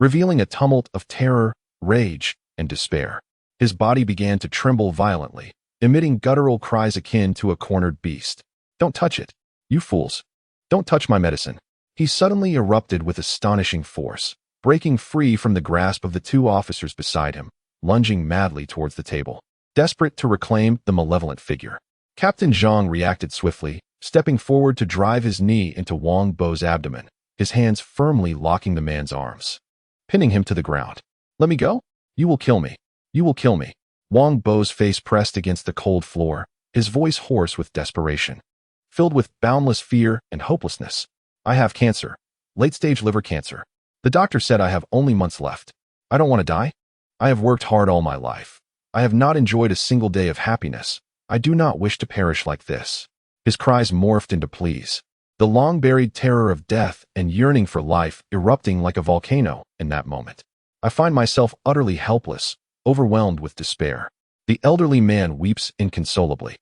revealing a tumult of terror, rage, and despair. His body began to tremble violently, emitting guttural cries akin to a cornered beast. "Don't touch it, you fools! Don't touch my medicine!" He suddenly erupted with astonishing force, breaking free from the grasp of the two officers beside him, lunging madly towards the table, desperate to reclaim the malevolent figure. Captain Zhang reacted swiftly, stepping forward to drive his knee into Wang Bo's abdomen, his hands firmly locking the man's arms, pinning him to the ground. "Let me go? You will kill me. You will kill me." Wang Bo's face pressed against the cold floor, his voice hoarse with desperation, filled with boundless fear and hopelessness. "I have cancer, late-stage liver cancer. The doctor said I have only months left. I don't want to die. I have worked hard all my life. I have not enjoyed a single day of happiness. I do not wish to perish like this." His cries morphed into pleas, the long-buried terror of death and yearning for life erupting like a volcano in that moment. "I find myself utterly helpless, overwhelmed with despair." The elderly man weeps inconsolably,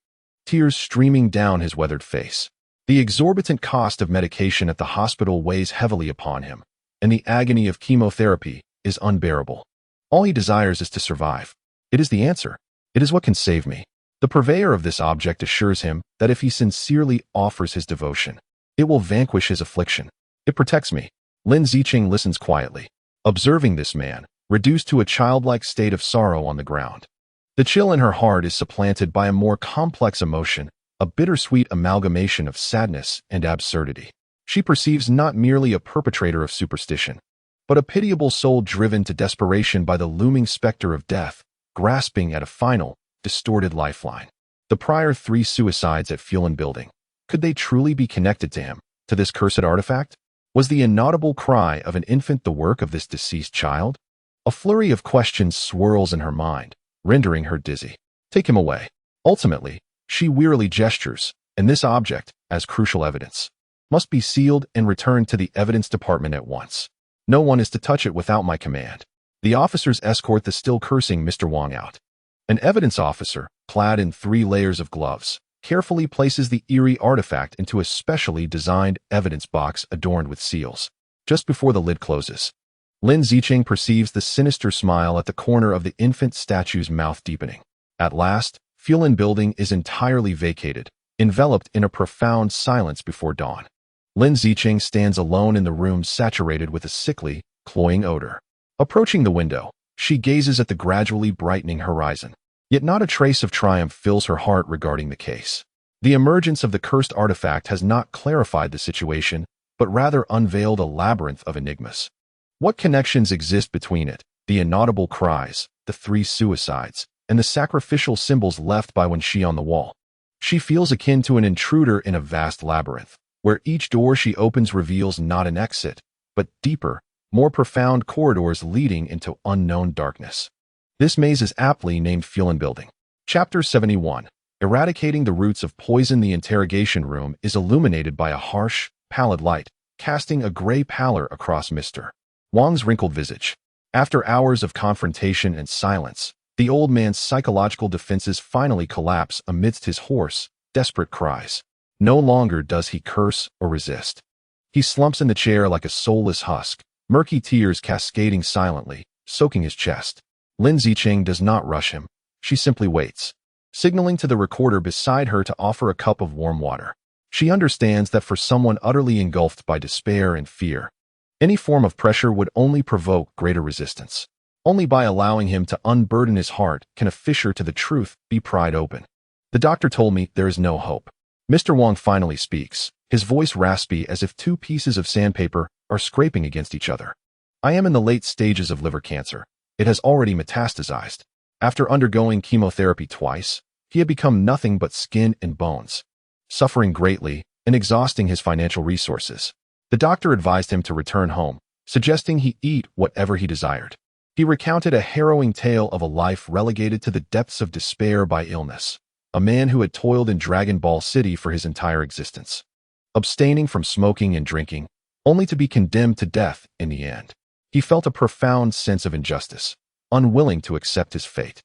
tears streaming down his weathered face. The exorbitant cost of medication at the hospital weighs heavily upon him, and the agony of chemotherapy is unbearable. All he desires is to survive. It is the answer. It is what can save me. The purveyor of this object assures him that if he sincerely offers his devotion, it will vanquish his affliction. It protects me. Lin Zicheng listens quietly, observing this man, reduced to a childlike state of sorrow on the ground. The chill in her heart is supplanted by a more complex emotion, a bittersweet amalgamation of sadness and absurdity. She perceives not merely a perpetrator of superstition, but a pitiable soul driven to desperation by the looming specter of death, grasping at a final, distorted lifeline. The prior 3 suicides at Fuelan Building, could they truly be connected to him, to this cursed artifact? Was the inaudible cry of an infant the work of this deceased child? A flurry of questions swirls in her mind, rendering her dizzy. Take him away. Ultimately, she wearily gestures, and this object, as crucial evidence. Must be sealed and returned to the evidence department at once. No one is to touch it without my command. The officers escort the still cursing Mr. Wang out. An evidence officer, clad in 3 layers of gloves, carefully places the eerie artifact into a specially designed evidence box adorned with seals. Just before the lid closes, Lin Zicheng perceives the sinister smile at the corner of the infant statue's mouth deepening. At last, Fulan building is entirely vacated, enveloped in a profound silence before dawn. Lin Zicheng stands alone in the room saturated with a sickly, cloying odor. Approaching the window, she gazes at the gradually brightening horizon. Yet not a trace of triumph fills her heart regarding the case. The emergence of the cursed artifact has not clarified the situation, but rather unveiled a labyrinth of enigmas. What connections exist between it, the inaudible cries, the 3 suicides, and the sacrificial symbols left by Wen Xi on the wall? She feels akin to an intruder in a vast labyrinth, where each door she opens reveals not an exit, but deeper, more profound corridors leading into unknown darkness. This maze is aptly named Fulan Building. Chapter 71. Eradicating the roots of poison. The interrogation room is illuminated by a harsh, pallid light, casting a gray pallor across Mr. Wang's wrinkled visage. After hours of confrontation and silence, the old man's psychological defenses finally collapse amidst his hoarse, desperate cries. No longer does he curse or resist. He slumps in the chair like a soulless husk, murky tears cascading silently, soaking his chest. Lin Zicheng does not rush him. She simply waits, signaling to the recorder beside her to offer a cup of warm water. She understands that for someone utterly engulfed by despair and fear, any form of pressure would only provoke greater resistance. Only by allowing him to unburden his heart can a fissure to the truth be pried open. The doctor told me there is no hope. Mr. Wang finally speaks, his voice raspy as if 2 pieces of sandpaper are scraping against each other. I am in the late stages of liver cancer. It has already metastasized. After undergoing chemotherapy twice, he had become nothing but skin and bones, suffering greatly and exhausting his financial resources. The doctor advised him to return home, suggesting he eat whatever he desired. He recounted a harrowing tale of a life relegated to the depths of despair by illness, a man who had toiled in Dragon Ball City for his entire existence, abstaining from smoking and drinking, only to be condemned to death in the end. He felt a profound sense of injustice, unwilling to accept his fate.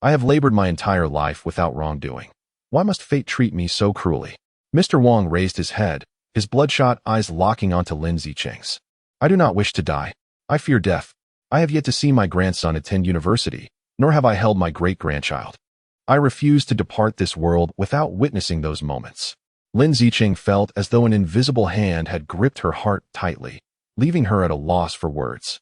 I have labored my entire life without wrongdoing. Why must fate treat me so cruelly? Mr. Wang raised his head, his bloodshot eyes locking onto Lin Zicheng's. I do not wish to die. I fear death. I have yet to see my grandson attend university, nor have I held my great-grandchild. I refuse to depart this world without witnessing those moments. Lin Zicheng felt as though an invisible hand had gripped her heart tightly, leaving her at a loss for words.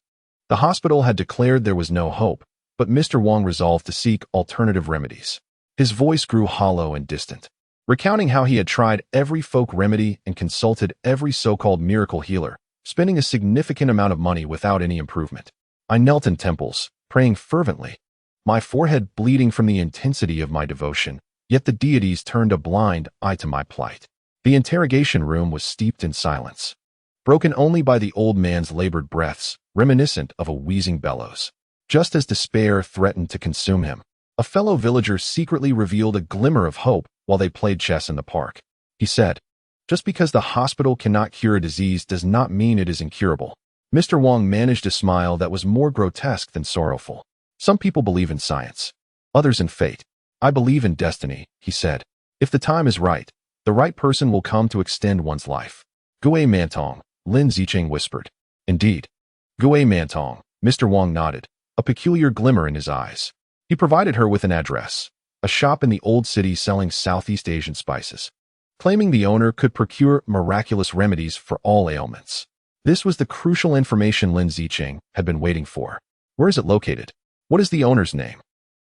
The hospital had declared there was no hope, but Mr. Wang resolved to seek alternative remedies. His voice grew hollow and distant, recounting how he had tried every folk remedy and consulted every so-called miracle healer, spending a significant amount of money without any improvement. I knelt in temples, praying fervently, my forehead bleeding from the intensity of my devotion, yet the deities turned a blind eye to my plight. The interrogation room was steeped in silence, broken only by the old man's labored breaths, reminiscent of a wheezing bellows. Just as despair threatened to consume him, a fellow villager secretly revealed a glimmer of hope while they played chess in the park. He said, "Just because the hospital cannot cure a disease does not mean it is incurable." Mr. Wang managed a smile that was more grotesque than sorrowful. Some people believe in science, others in fate. I believe in destiny, he said. If the time is right, the right person will come to extend one's life. Gui Mantong, Lin Zicheng whispered. Indeed. Gui Mantong, Mr. Wang nodded, a peculiar glimmer in his eyes. He provided her with an address, a shop in the old city selling Southeast Asian spices, claiming the owner could procure miraculous remedies for all ailments. This was the crucial information Lin Zicheng had been waiting for. Where is it located? What is the owner's name?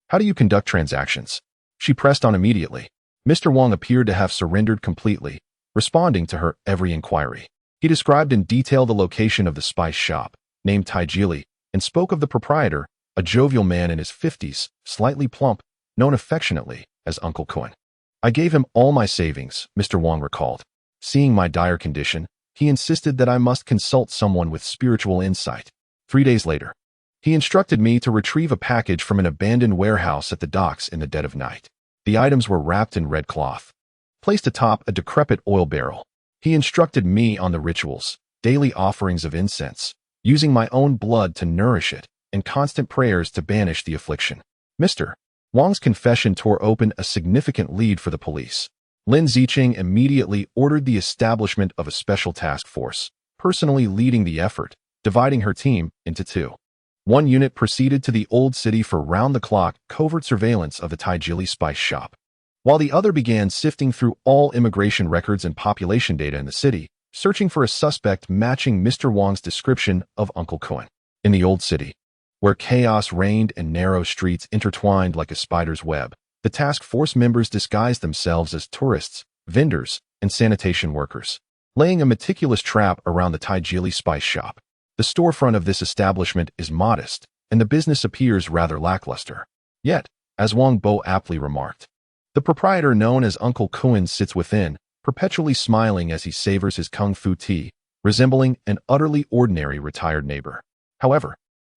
How do you conduct transactions? She pressed on immediately. Mr. Wang appeared to have surrendered completely, responding to her every inquiry. He described in detail the location of the spice shop, named tacitly, and spoke of the proprietor, a jovial man in his 50s, slightly plump, known affectionately as Uncle Kun. I gave him all my savings, Mr. Wang recalled. Seeing my dire condition, he insisted that I must consult someone with spiritual insight. 3 days later, he instructed me to retrieve a package from an abandoned warehouse at the docks in the dead of night. The items were wrapped in red cloth, placed atop a decrepit oil barrel. He instructed me on the rituals, daily offerings of incense, using my own blood to nourish it, and constant prayers to banish the affliction. Mr. Wang's confession tore open a significant lead for the police. Lin Zicheng immediately ordered the establishment of a special task force, personally leading the effort, dividing her team into two. One unit proceeded to the Old City for round-the-clock covert surveillance of the tacitly spice shop, while the other began sifting through all immigration records and population data in the city, searching for a suspect matching Mr. Wang's description of Uncle Cohen. In the Old City, where chaos reigned and narrow streets intertwined like a spider's web, the task force members disguised themselves as tourists, vendors, and sanitation workers, laying a meticulous trap around the tacitly spice shop. The storefront of this establishment is modest, and the business appears rather lackluster. Yet, as Wang Bo aptly remarked, the proprietor known as Uncle Cohen sits within, perpetually smiling as he savors his kung fu tea, resembling an utterly ordinary retired neighbor. However,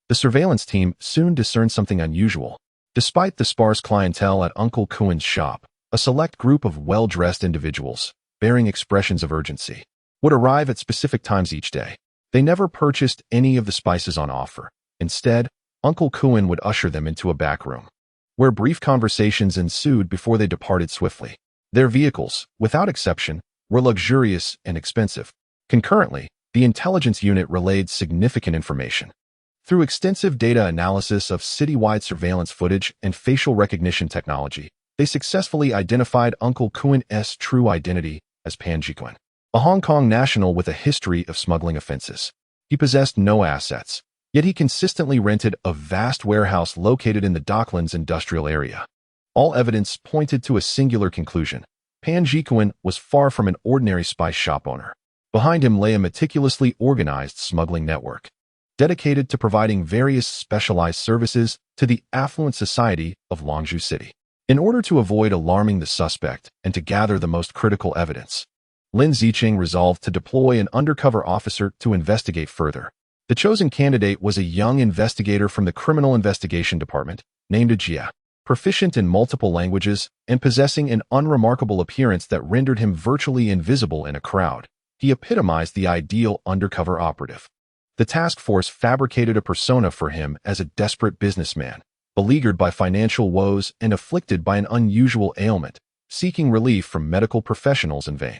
the surveillance team soon discerned something unusual. Despite the sparse clientele at Uncle Cohen's shop, a select group of well-dressed individuals, bearing expressions of urgency, would arrive at specific times each day. They never purchased any of the spices on offer. Instead, Uncle Cohen would usher them into a back room, where brief conversations ensued before they departed swiftly. Their vehicles, without exception, were luxurious and expensive. Concurrently, the intelligence unit relayed significant information. Through extensive data analysis of citywide surveillance footage and facial recognition technology, they successfully identified Uncle Cohen's true identity as Pan Ji-Cohen, a Hong Kong national with a history of smuggling offenses. He possessed no assets, yet he consistently rented a vast warehouse located in the Docklands industrial area. All evidence pointed to a singular conclusion. Pan Ji-Cohen was far from an ordinary spice shop owner. Behind him lay a meticulously organized smuggling network, dedicated to providing various specialized services to the affluent society of Longzhou City. In order to avoid alarming the suspect and to gather the most critical evidence, Lin Zicheng resolved to deploy an undercover officer to investigate further. The chosen candidate was a young investigator from the Criminal Investigation Department, named Jia, proficient in multiple languages and possessing an unremarkable appearance that rendered him virtually invisible in a crowd. He epitomized the ideal undercover operative. The task force fabricated a persona for him as a desperate businessman, beleaguered by financial woes and afflicted by an unusual ailment, seeking relief from medical professionals in vain.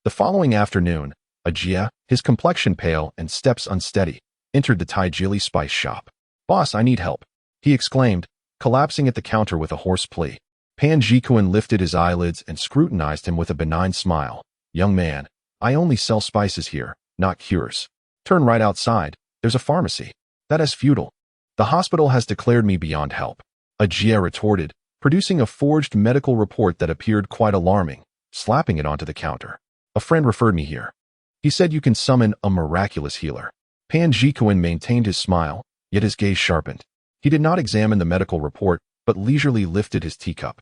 The following afternoon, Jia, his complexion pale and steps unsteady, entered the tacitly spice shop. "Boss, I need help," he exclaimed, collapsing at the counter with a hoarse plea. Pan Ji-Cohen lifted his eyelids and scrutinized him with a benign smile. "Young man, I only sell spices here, not cures. Turn right outside, there's a pharmacy." "That is futile. The hospital has declared me beyond help," Jia retorted, producing a forged medical report that appeared quite alarming, slapping it onto the counter. "A friend referred me here. He said you can summon a miraculous healer." Pan Ji-Cohen maintained his smile, yet his gaze sharpened. He did not examine the medical report, but leisurely lifted his teacup,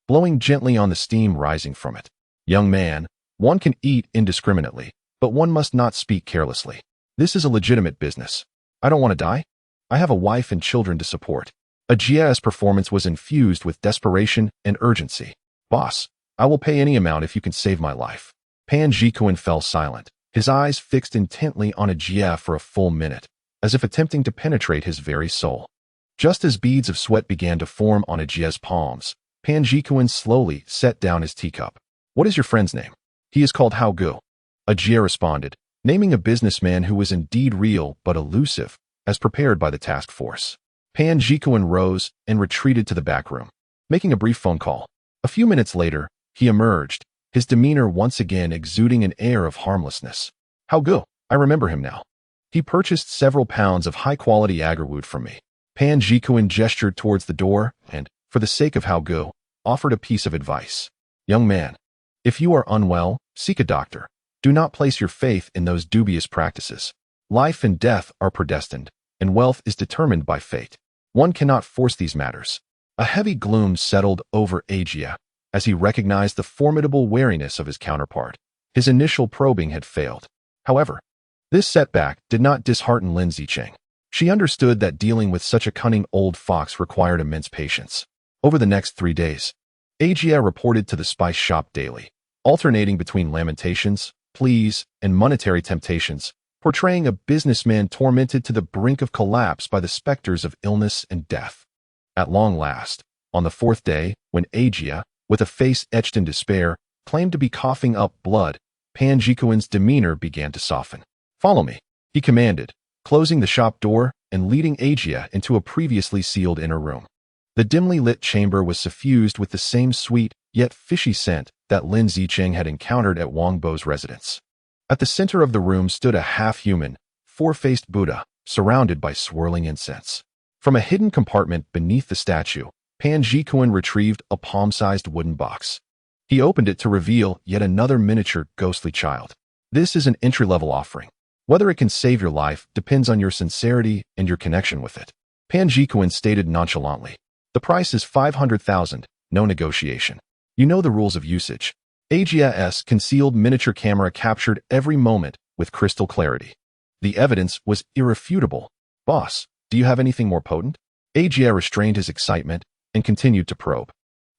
blowing gently on the steam rising from it. "Young man, one can eat indiscriminately, but one must not speak carelessly. This is a legitimate business. I don't want to die. I have a wife and children to support." Jia's performance was infused with desperation and urgency. "Boss, I will pay any amount if you can save my life." Pan Ji-Cohen fell silent, his eyes fixed intently on Jia for a full minute, as if attempting to penetrate his very soul. Just as beads of sweat began to form on Jia's palms, Pan Ji-Cohen slowly set down his teacup. "What is your friend's name?" "He is called Hao Gu," Jia responded, naming a businessman who was indeed real but elusive, as prepared by the task force. Pan Ji-Cohen rose and retreated to the back room, making a brief phone call. A few minutes later, he emerged, his demeanor once again exuding an air of harmlessness. "Hao Gu, I remember him now. He purchased several pounds of high-quality agarwood from me." Pan Ji-Cohen gestured towards the door and, for the sake of Hao Gu, offered a piece of advice. "Young man, if you are unwell, seek a doctor. Do not place your faith in those dubious practices. Life and death are predestined, and wealth is determined by fate. One cannot force these matters." A heavy gloom settled over Jia as he recognized the formidable wariness of his counterpart. His initial probing had failed. However, this setback did not dishearten Lin Zicheng. She understood that dealing with such a cunning old fox required immense patience. Over the next 3 days, Jia reported to the spice shop daily, alternating between lamentations, pleas, and monetary temptations, portraying a businessman tormented to the brink of collapse by the specters of illness and death. At long last, on the fourth day, when Agia, with a face etched in despair, claimed to be coughing up blood, Pan Jikuan's demeanor began to soften. "Follow me," he commanded, closing the shop door and leading Agia into a previously sealed inner room. The dimly lit chamber was suffused with the same sweet, yet fishy scent that Lin Zicheng had encountered at Wang Bo's residence. At the center of the room stood a half-human, four-faced Buddha, surrounded by swirling incense. From a hidden compartment beneath the statue, Pan Jikuan retrieved a palm-sized wooden box. He opened it to reveal yet another miniature ghostly child. "This is an entry-level offering. Whether it can save your life depends on your sincerity and your connection with it," Pan Jikuan stated nonchalantly. "The price is 500,000, no negotiation. You know the rules of usage." Agia's concealed miniature camera captured every moment with crystal clarity. The evidence was irrefutable. "Boss, do you have anything more potent?" Agia restrained his excitement and continued to probe.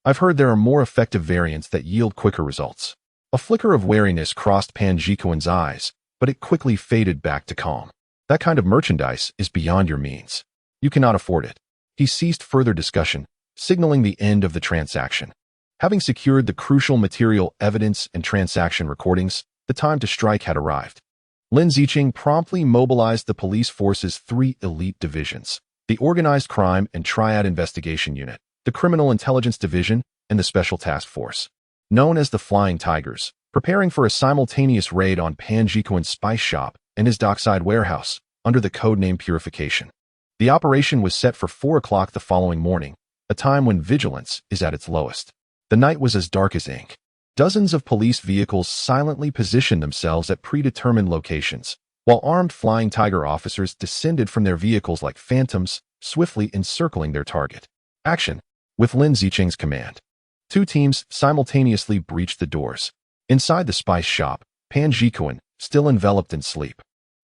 "I've heard there are more effective variants that yield quicker results." A flicker of wariness crossed Pan Jikuan's eyes, but it quickly faded back to calm. "That kind of merchandise is beyond your means. You cannot afford it." He ceased further discussion, signaling the end of the transaction. Having secured the crucial material evidence and transaction recordings, the time to strike had arrived. Lin Zicheng promptly mobilized the police force's 3 elite divisions: the Organized Crime and Triad Investigation Unit, the Criminal Intelligence Division, and the Special Task Force, known as the Flying Tigers, preparing for a simultaneous raid on Pan Jikuan's spice shop and his dockside warehouse under the codename Purification. The operation was set for 4 o'clock the following morning, a time when vigilance is at its lowest. The night was as dark as ink. Dozens of police vehicles silently positioned themselves at predetermined locations, while armed Flying Tiger officers descended from their vehicles like phantoms, swiftly encircling their target. Action! With Lin Zicheng's command. 2 teams simultaneously breached the doors. Inside the spice shop, Pan Jikuan, still enveloped in sleep,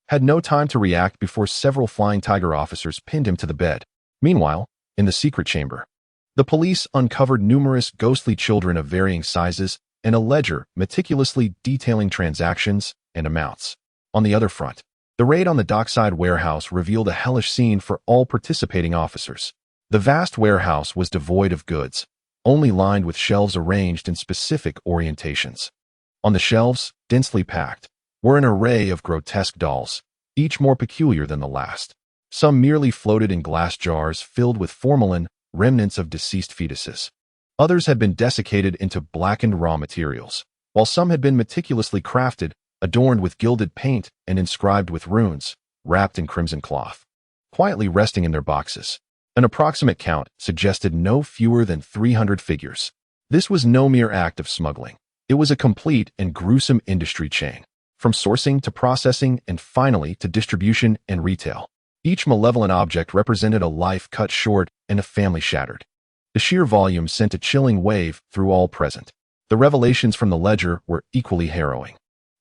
had no time to react before several Flying Tiger officers pinned him to the bed. Meanwhile, in the secret chamber, the police uncovered numerous ghostly children of varying sizes and a ledger meticulously detailing transactions and amounts. On the other front, the raid on the dockside warehouse revealed a hellish scene for all participating officers. The vast warehouse was devoid of goods, only lined with shelves arranged in specific orientations. On the shelves, densely packed, were an array of grotesque dolls, each more peculiar than the last. Some merely floated in glass jars filled with formalin, remnants of deceased fetuses. Others had been desiccated into blackened raw materials, while some had been meticulously crafted, adorned with gilded paint and inscribed with runes, wrapped in crimson cloth. Quietly resting in their boxes, an approximate count suggested no fewer than 300 figures. This was no mere act of smuggling. It was a complete and gruesome industry chain, from sourcing to processing and finally to distribution and retail. Each malevolent object represented a life cut short and a family shattered. The sheer volume sent a chilling wave through all present. The revelations from the ledger were equally harrowing.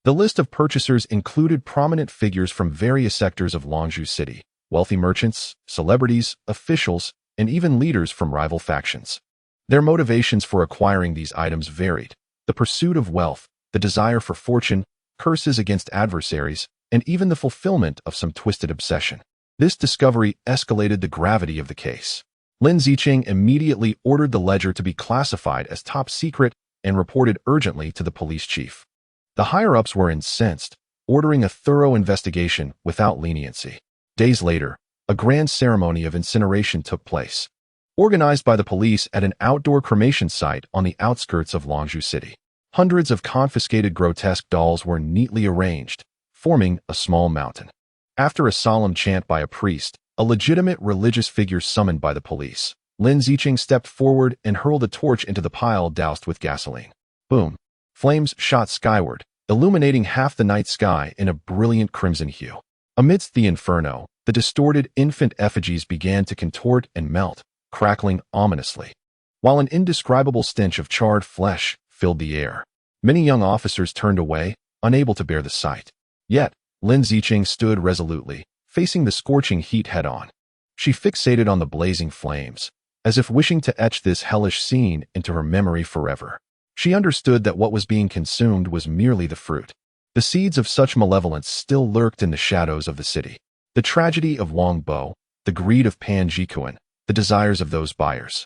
The list of purchasers included prominent figures from various sectors of Longzhou City, wealthy merchants, celebrities, officials, and even leaders from rival factions. Their motivations for acquiring these items varied: the pursuit of wealth, the desire for fortune, curses against adversaries, and even the fulfillment of some twisted obsession. This discovery escalated the gravity of the case. Lin Zicheng immediately ordered the ledger to be classified as top secret and reported urgently to the police chief. The higher-ups were incensed, ordering a thorough investigation without leniency. Days later, a grand ceremony of incineration took place, organized by the police at an outdoor cremation site on the outskirts of Longzhou City. Hundreds of confiscated grotesque dolls were neatly arranged, forming a small mountain. After a solemn chant by a priest, a legitimate religious figure summoned by the police, Lin Zicheng stepped forward and hurled a torch into the pile doused with gasoline. Boom! Flames shot skyward, illuminating half the night sky in a brilliant crimson hue. Amidst the inferno, the distorted infant effigies began to contort and melt, crackling ominously, while an indescribable stench of charred flesh filled the air. Many young officers turned away, unable to bear the sight. Yet, Lin Zicheng stood resolutely, facing the scorching heat head-on. She fixated on the blazing flames, as if wishing to etch this hellish scene into her memory forever. She understood that what was being consumed was merely the fruit. The seeds of such malevolence still lurked in the shadows of the city. The tragedy of Wang Bo, the greed of Pan Jikuan, the desires of those buyers.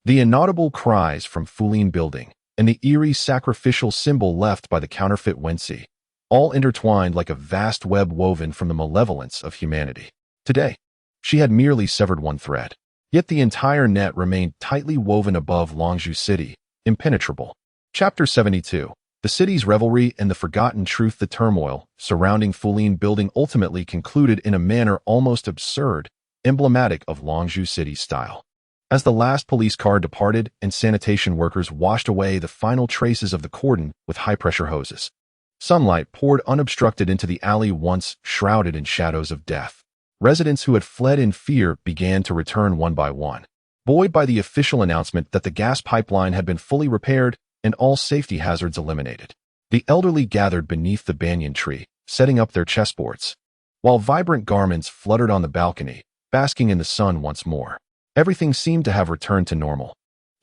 The inaudible cries from Fulin Building, and the eerie sacrificial symbol left by the counterfeit Wen Xi, all intertwined like a vast web woven from the malevolence of humanity. Today, she had merely severed one thread. Yet the entire net remained tightly woven above Longzhou City, impenetrable. Chapter 72. The city's revelry and the forgotten truth. The turmoil surrounding Fulin Building ultimately concluded in a manner almost absurd, emblematic of Longzhou City's style. As the last police car departed and sanitation workers washed away the final traces of the cordon with high-pressure hoses, sunlight poured unobstructed into the alley once shrouded in shadows of death. Residents who had fled in fear began to return one by one, buoyed by the official announcement that the gas pipeline had been fully repaired and all safety hazards eliminated. The elderly gathered beneath the banyan tree, setting up their chessboards, while vibrant garments fluttered on the balcony, basking in the sun once more. Everything seemed to have returned to normal.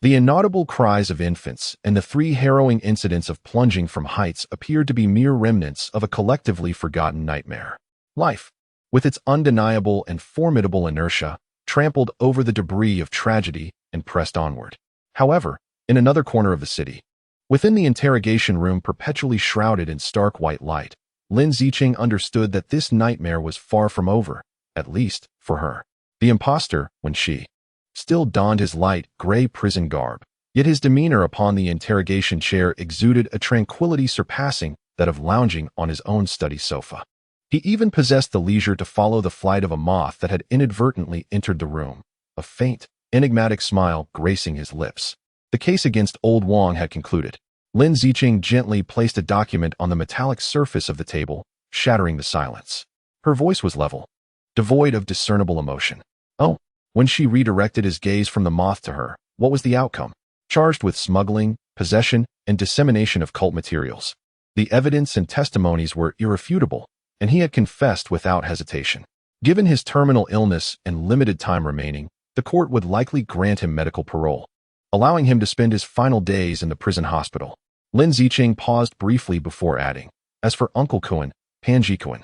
The inaudible cries of infants and the 3 harrowing incidents of plunging from heights appeared to be mere remnants of a collectively forgotten nightmare. Life, with its undeniable and formidable inertia, trampled over the debris of tragedy and pressed onward. However, in another corner of the city, within the interrogation room perpetually shrouded in stark white light, Lin Zicheng understood that this nightmare was far from over, at least for her. The imposter, Wen Xi, still donned his light gray prison garb, yet his demeanor upon the interrogation chair exuded a tranquility surpassing that of lounging on his own study sofa. He even possessed the leisure to follow the flight of a moth that had inadvertently entered the room, a faint, enigmatic smile gracing his lips. The case against old Wang had concluded. Lin Zicheng gently placed a document on the metallic surface of the table, shattering the silence. Her voice was level, devoid of discernible emotion. Oh, when she redirected his gaze from the moth to her, what was the outcome? Charged with smuggling, possession, and dissemination of cult materials. The evidence and testimonies were irrefutable, and he had confessed without hesitation. Given his terminal illness and limited time remaining, the court would likely grant him medical parole, allowing him to spend his final days in the prison hospital. Lin Zicheng paused briefly before adding, as for Uncle Kuan, Pan Jikuan,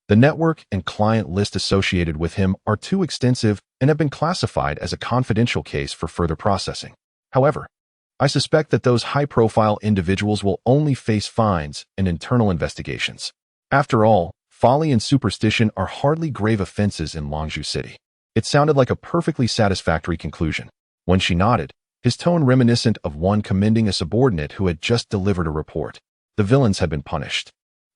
the network and client list associated with him are too extensive and have been classified as a confidential case for further processing. However, I suspect that those high-profile individuals will only face fines and internal investigations. After all, folly and superstition are hardly grave offenses in Longzhou City. It sounded like a perfectly satisfactory conclusion. When she nodded, his tone reminiscent of one commending a subordinate who had just delivered a report. The villains had been punished,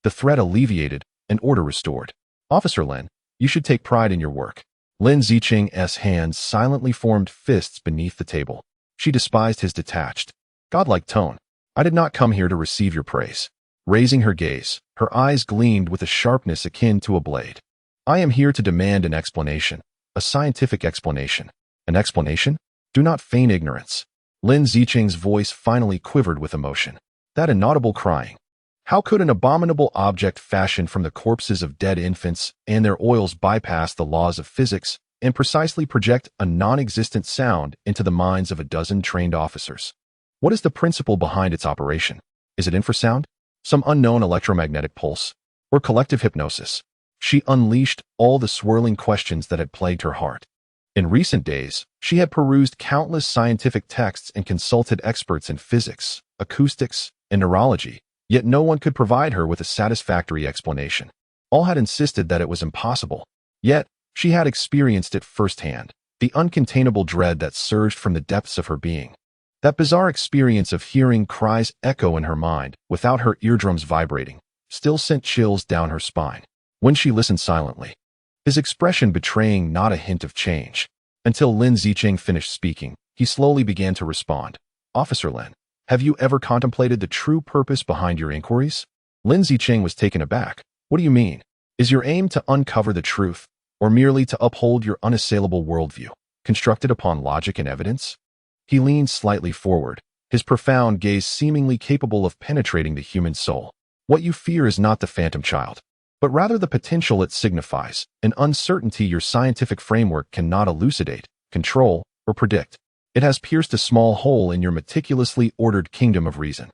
the threat alleviated, and order restored. Officer Lin, you should take pride in your work. Lin Zicheng's hands silently formed fists beneath the table. She despised his detached, godlike tone. I did not come here to receive your praise. Raising her gaze, her eyes gleamed with a sharpness akin to a blade. I am here to demand an explanation, a scientific explanation. An explanation? Do not feign ignorance. Lin Zicheng's voice finally quivered with emotion. That inaudible crying. How could an abominable object fashioned from the corpses of dead infants and their oils bypass the laws of physics and precisely project a non-existent sound into the minds of a dozen trained officers? What is the principle behind its operation? Is it infrasound? Some unknown electromagnetic pulse? Or collective hypnosis? She unleashed all the swirling questions that had plagued her heart. In recent days, she had perused countless scientific texts and consulted experts in physics, acoustics, and neurology, yet no one could provide her with a satisfactory explanation. All had insisted that it was impossible. Yet, she had experienced it firsthand, the uncontainable dread that surged from the depths of her being. That bizarre experience of hearing cries echo in her mind, without her eardrums vibrating, still sent chills down her spine. When she listened silently, his expression betraying not a hint of change. Until Lin Zicheng finished speaking, he slowly began to respond. Officer Lin, have you ever contemplated the true purpose behind your inquiries? Lin Zicheng was taken aback. What do you mean? Is your aim to uncover the truth, or merely to uphold your unassailable worldview, constructed upon logic and evidence? He leaned slightly forward, his profound gaze seemingly capable of penetrating the human soul. What you fear is not the phantom child, but rather the potential it signifies, an uncertainty your scientific framework cannot elucidate, control, or predict. It has pierced a small hole in your meticulously ordered kingdom of reason.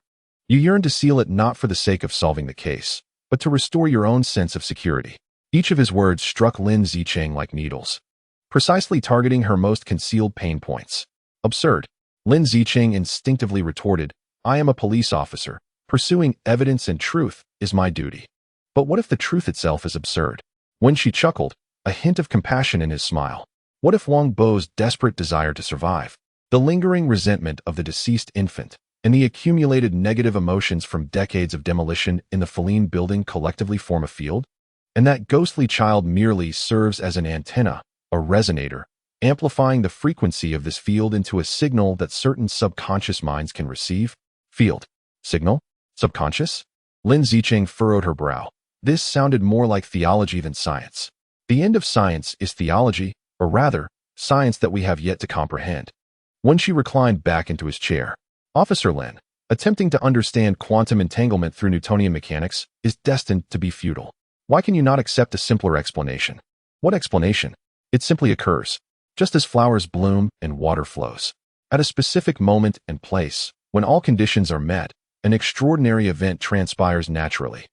You yearn to seal it not for the sake of solving the case, but to restore your own sense of security. Each of his words struck Lin Zicheng like needles, precisely targeting her most concealed pain points. Absurd. Lin Zicheng instinctively retorted, I am a police officer. Pursuing evidence and truth is my duty. But what if the truth itself is absurd? Wen Xi chuckled, a hint of compassion in his smile. What if Wang Bo's desperate desire to survive, the lingering resentment of the deceased infant, and the accumulated negative emotions from decades of demolition in the Feline building collectively form a field? And that ghostly child merely serves as an antenna, a resonator, amplifying the frequency of this field into a signal that certain subconscious minds can receive? Field. Signal? Subconscious? Lin Zicheng furrowed her brow. This sounded more like theology than science. The end of science is theology, or rather, science that we have yet to comprehend. When she reclined back into his chair, Officer Lin, attempting to understand quantum entanglement through Newtonian mechanics, is destined to be futile. Why can you not accept a simpler explanation? What explanation? It simply occurs, just as flowers bloom and water flows. At a specific moment and place, when all conditions are met, an extraordinary event transpires naturally.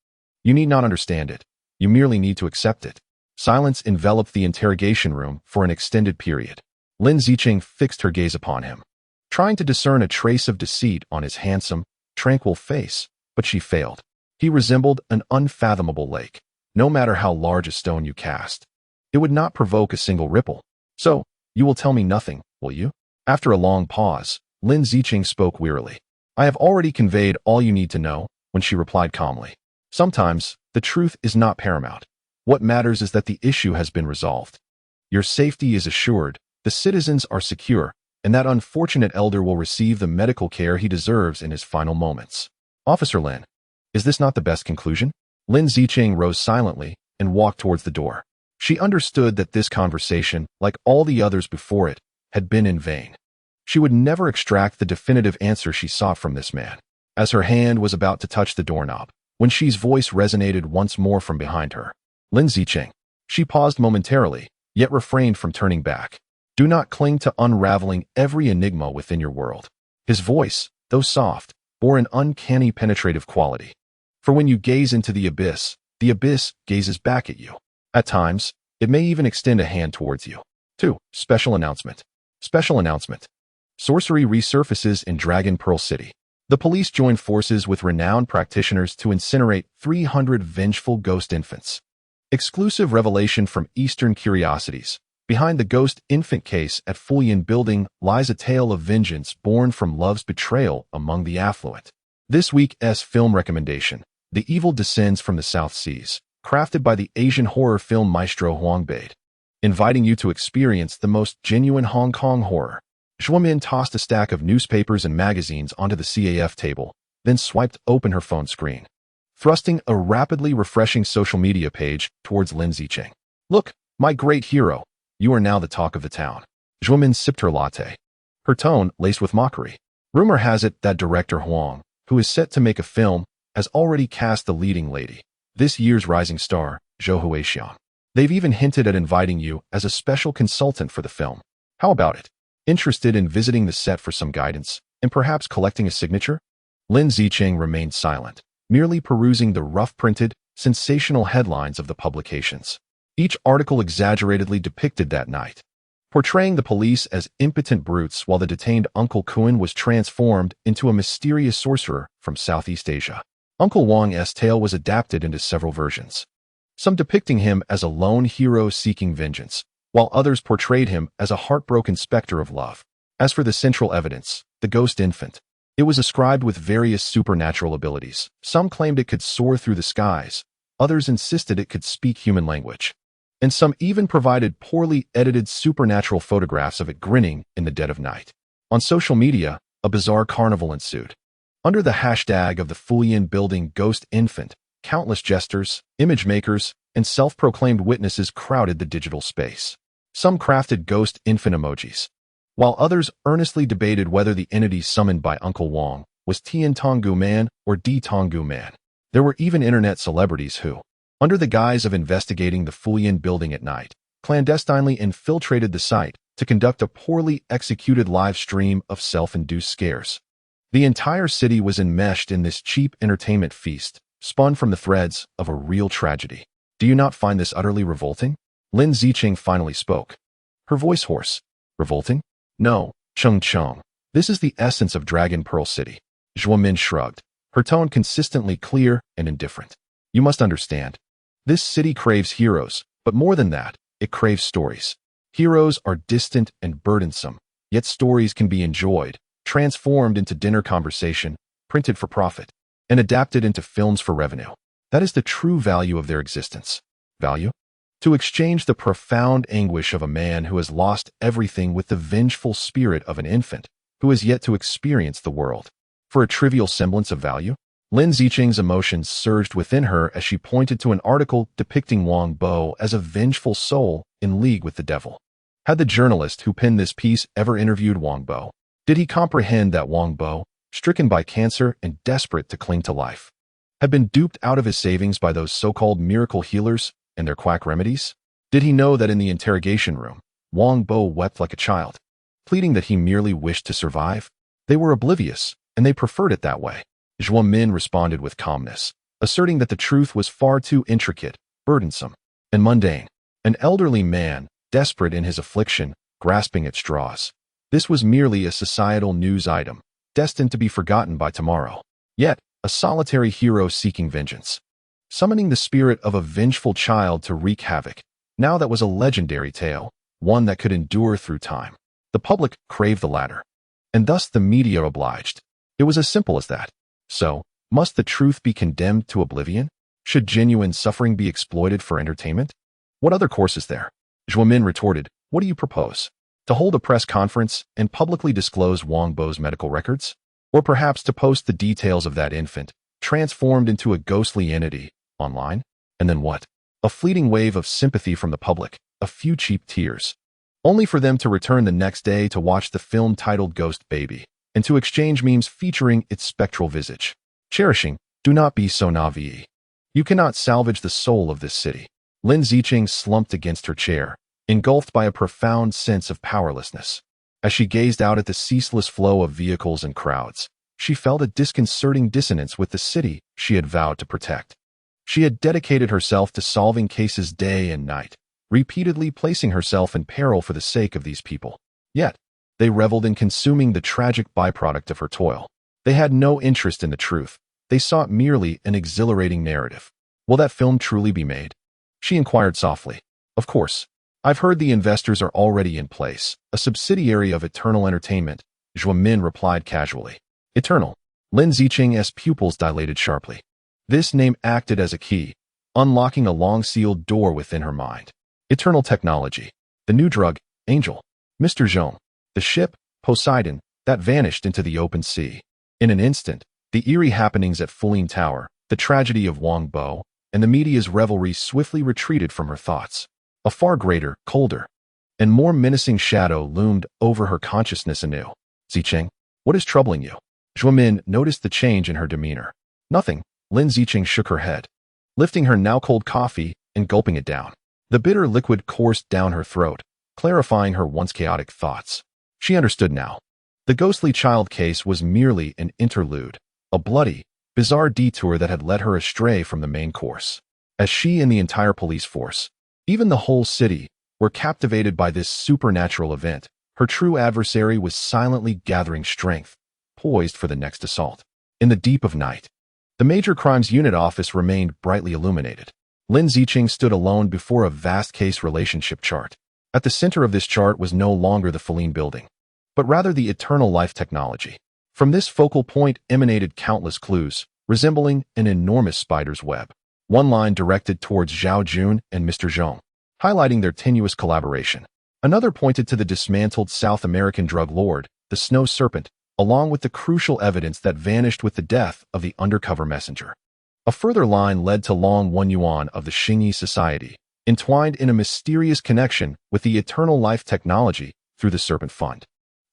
You need not understand it. You merely need to accept it. Silence enveloped the interrogation room for an extended period. Lin Zicheng fixed her gaze upon him, trying to discern a trace of deceit on his handsome, tranquil face, but she failed. He resembled an unfathomable lake. No matter how large a stone you cast, it would not provoke a single ripple. So, you will tell me nothing, will you? After a long pause, Lin Zicheng spoke wearily. I have already conveyed all you need to know, when she replied calmly. Sometimes, the truth is not paramount. What matters is that the issue has been resolved. Your safety is assured, the citizens are secure, and that unfortunate elder will receive the medical care he deserves in his final moments. Officer Lin, is this not the best conclusion? Lin Zicheng rose silently and walked towards the door. She understood that this conversation, like all the others before it, had been in vain. She would never extract the definitive answer she sought from this man. As her hand was about to touch the doorknob, Wen Xi's voice resonated once more from behind her. Lin Zicheng. She paused momentarily, yet refrained from turning back. Do not cling to unraveling every enigma within your world. His voice, though soft, bore an uncanny penetrative quality. For when you gaze into the abyss gazes back at you. At times, it may even extend a hand towards you. 2. Special announcement. Special announcement. Sorcery resurfaces in Dragon Pearl City. The police join forces with renowned practitioners to incinerate 300 vengeful ghost infants. Exclusive revelation from Eastern Curiosities. Behind the ghost infant case at Fulian Building lies a tale of vengeance born from love's betrayal among the affluent. This week's film recommendation, The Evil Descends from the South Seas, crafted by the Asian horror film maestro Huang Bade, inviting you to experience the most genuine Hong Kong horror. Zhuomin tossed a stack of newspapers and magazines onto the CAF table, then swiped open her phone screen, thrusting a rapidly refreshing social media page towards Lin Zicheng. Look, my great hero, you are now the talk of the town. Zhuomin sipped her latte, her tone laced with mockery. Rumor has it that director Huang, who is set to make a film, has already cast the leading lady, this year's rising star, Zhou Huixiang. They've even hinted at inviting you as a special consultant for the film. How about it? Interested in visiting the set for some guidance, and perhaps collecting a signature? Lin Zicheng remained silent, merely perusing the rough-printed, sensational headlines of the publications. Each article exaggeratedly depicted that night, portraying the police as impotent brutes while the detained Uncle Kuan was transformed into a mysterious sorcerer from Southeast Asia. Uncle Wang's tale was adapted into several versions, some depicting him as a lone hero seeking vengeance, while others portrayed him as a heartbroken specter of love. As for the central evidence, the ghost infant, it was ascribed with various supernatural abilities. Some claimed it could soar through the skies, others insisted it could speak human language, and some even provided poorly edited supernatural photographs of it grinning in the dead of night. On social media, a bizarre carnival ensued. Under the hashtag of the Fulian Building Ghost Infant, countless jesters, image makers, and self-proclaimed witnesses crowded the digital space. Some crafted ghost infant emojis, while others earnestly debated whether the entity summoned by Uncle Wang was Tian Tonggu Man or Di Tonggu Man. There were even internet celebrities who, under the guise of investigating the Fulian Building at night, clandestinely infiltrated the site to conduct a poorly executed live stream of self-induced scares. The entire city was enmeshed in this cheap entertainment feast, spun from the threads of a real tragedy. Do you not find this utterly revolting? Lin Zicheng finally spoke, her voice hoarse. Revolting? No, Cheng Cheng. This is the essence of Dragon Pearl City. Zhuo Min shrugged, her tone consistently clear and indifferent. You must understand. This city craves heroes, but more than that, it craves stories. Heroes are distant and burdensome, yet stories can be enjoyed, transformed into dinner conversation, printed for profit, and adapted into films for revenue. That is the true value of their existence. Value? To exchange the profound anguish of a man who has lost everything with the vengeful spirit of an infant who has yet to experience the world. For a trivial semblance of value? Lin Zicheng's emotions surged within her as she pointed to an article depicting Wang Bo as a vengeful soul in league with the devil. Had the journalist who penned this piece ever interviewed Wang Bo? Did he comprehend that Wang Bo, stricken by cancer and desperate to cling to life, had been duped out of his savings by those so-called miracle healers and their quack remedies? Did he know that in the interrogation room, Wang Bo wept like a child, pleading that he merely wished to survive? They were oblivious, and they preferred it that way. Zhuo Min responded with calmness, asserting that the truth was far too intricate, burdensome, and mundane. An elderly man, desperate in his affliction, grasping at straws. This was merely a societal news item, destined to be forgotten by tomorrow. Yet, a solitary hero seeking vengeance, summoning the spirit of a vengeful child to wreak havoc. Now that was a legendary tale, one that could endure through time. The public craved the latter, and thus the media obliged. It was as simple as that. So, must the truth be condemned to oblivion? Should genuine suffering be exploited for entertainment? What other course is there? Zhuo Min retorted, what do you propose? To hold a press conference and publicly disclose Wang Bo's medical records? Or perhaps to post the details of that infant, transformed into a ghostly entity, online? And then what? A fleeting wave of sympathy from the public, a few cheap tears, only for them to return the next day to watch the film titled Ghost Baby, and to exchange memes featuring its spectral visage. Cherishing, do not be so naive. You cannot salvage the soul of this city. Lin Zicheng slumped against her chair, engulfed by a profound sense of powerlessness. As she gazed out at the ceaseless flow of vehicles and crowds, she felt a disconcerting dissonance with the city she had vowed to protect. She had dedicated herself to solving cases day and night, repeatedly placing herself in peril for the sake of these people. Yet, they reveled in consuming the tragic byproduct of her toil. They had no interest in the truth. They sought merely an exhilarating narrative. Will that film truly be made? She inquired softly. Of course. I've heard the investors are already in place, a subsidiary of Eternal Entertainment, Zhuo Min replied casually. Eternal. Lin Zicheng's pupils dilated sharply. This name acted as a key, unlocking a long-sealed door within her mind. Eternal technology. The new drug, Angel. Mr. Zhong. The ship, Poseidon, that vanished into the open sea. In an instant, the eerie happenings at Fuling Tower, the tragedy of Wang Bo, and the media's revelry swiftly retreated from her thoughts. A far greater, colder, and more menacing shadow loomed over her consciousness anew. Zicheng, what is troubling you? Zhuo Min noticed the change in her demeanor. Nothing. Lin Zicheng shook her head, lifting her now cold coffee and gulping it down. The bitter liquid coursed down her throat, clarifying her once chaotic thoughts. She understood now. The ghostly child case was merely an interlude, a bloody, bizarre detour that had led her astray from the main course. As she and the entire police force, even the whole city, were captivated by this supernatural event, her true adversary was silently gathering strength, poised for the next assault. In the deep of night, the Major Crimes Unit office remained brightly illuminated. Lin Zicheng stood alone before a vast case relationship chart. At the center of this chart was no longer the Feline building, but rather the eternal life technology. From this focal point emanated countless clues, resembling an enormous spider's web. One line directed towards Zhao Jun and Mr. Zhong, highlighting their tenuous collaboration. Another pointed to the dismantled South American drug lord, the Snow Serpent, along with the crucial evidence that vanished with the death of the undercover messenger. A further line led to Long Wenyuan of the Xingyi Society, entwined in a mysterious connection with the eternal life technology through the Serpent Fund.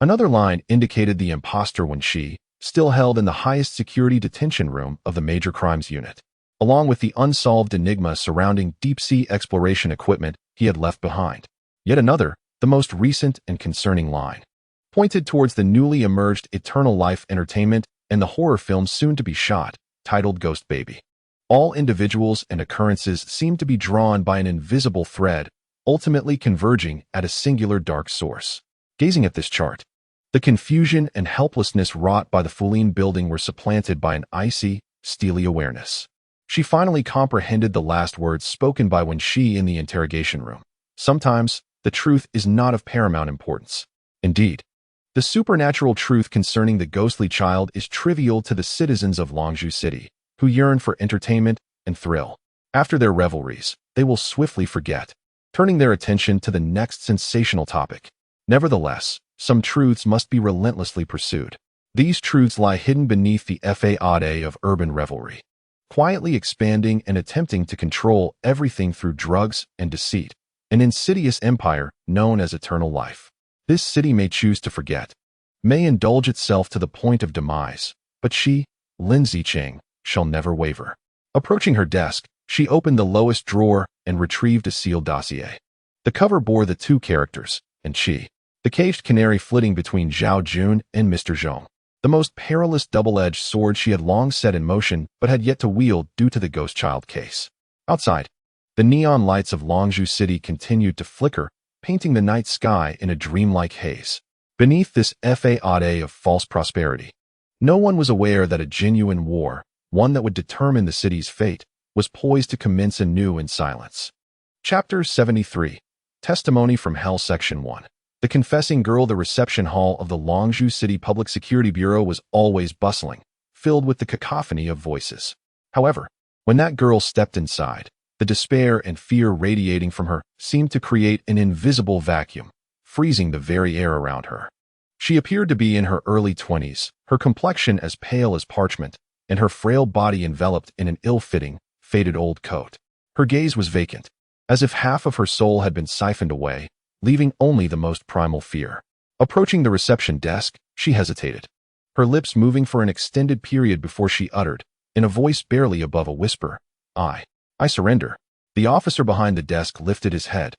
Another line indicated the imposter Wen Xi, still held in the highest security detention room of the Major Crimes Unit, along with the unsolved enigma surrounding deep-sea exploration equipment he had left behind. Yet another, the most recent and concerning line, pointed towards the newly emerged Eternal Life Entertainment and the horror film soon to be shot, titled Ghost Baby. All individuals and occurrences seem to be drawn by an invisible thread, ultimately converging at a singular dark source. Gazing at this chart, the confusion and helplessness wrought by the Fulin building were supplanted by an icy, steely awareness. She finally comprehended the last words spoken by Wen Xi in the interrogation room. Sometimes, the truth is not of paramount importance. Indeed, the supernatural truth concerning the ghostly child is trivial to the citizens of Longzhou City, who yearn for entertainment and thrill. After their revelries, they will swiftly forget, turning their attention to the next sensational topic. Nevertheless, some truths must be relentlessly pursued. These truths lie hidden beneath the facade of urban revelry, quietly expanding and attempting to control everything through drugs and deceit, an insidious empire known as eternal life. This city may choose to forget, may indulge itself to the point of demise, but she, Lin Zicheng, shall never waver. Approaching her desk, she opened the lowest drawer and retrieved a sealed dossier. The cover bore the two characters, and Qi, the caged canary flitting between Zhao Jun and Mr. Zhong, the most perilous double-edged sword she had long set in motion but had yet to wield due to the ghost child case. Outside, the neon lights of Longzhou City continued to flicker, painting the night sky in a dreamlike haze. Beneath this facade of false prosperity, no one was aware that a genuine war, one that would determine the city's fate, was poised to commence anew in silence. Chapter 73. Testimony from Hell Section 1. The confessing girl. The reception hall of the Longzhou City Public Security Bureau was always bustling, filled with the cacophony of voices. However, when that girl stepped inside, the despair and fear radiating from her seemed to create an invisible vacuum, freezing the very air around her. She appeared to be in her early 20s, her complexion as pale as parchment, and her frail body enveloped in an ill-fitting, faded old coat. Her gaze was vacant, as if half of her soul had been siphoned away, leaving only the most primal fear. Approaching the reception desk, she hesitated, her lips moving for an extended period before she uttered, in a voice barely above a whisper, I surrender." The officer behind the desk lifted his head,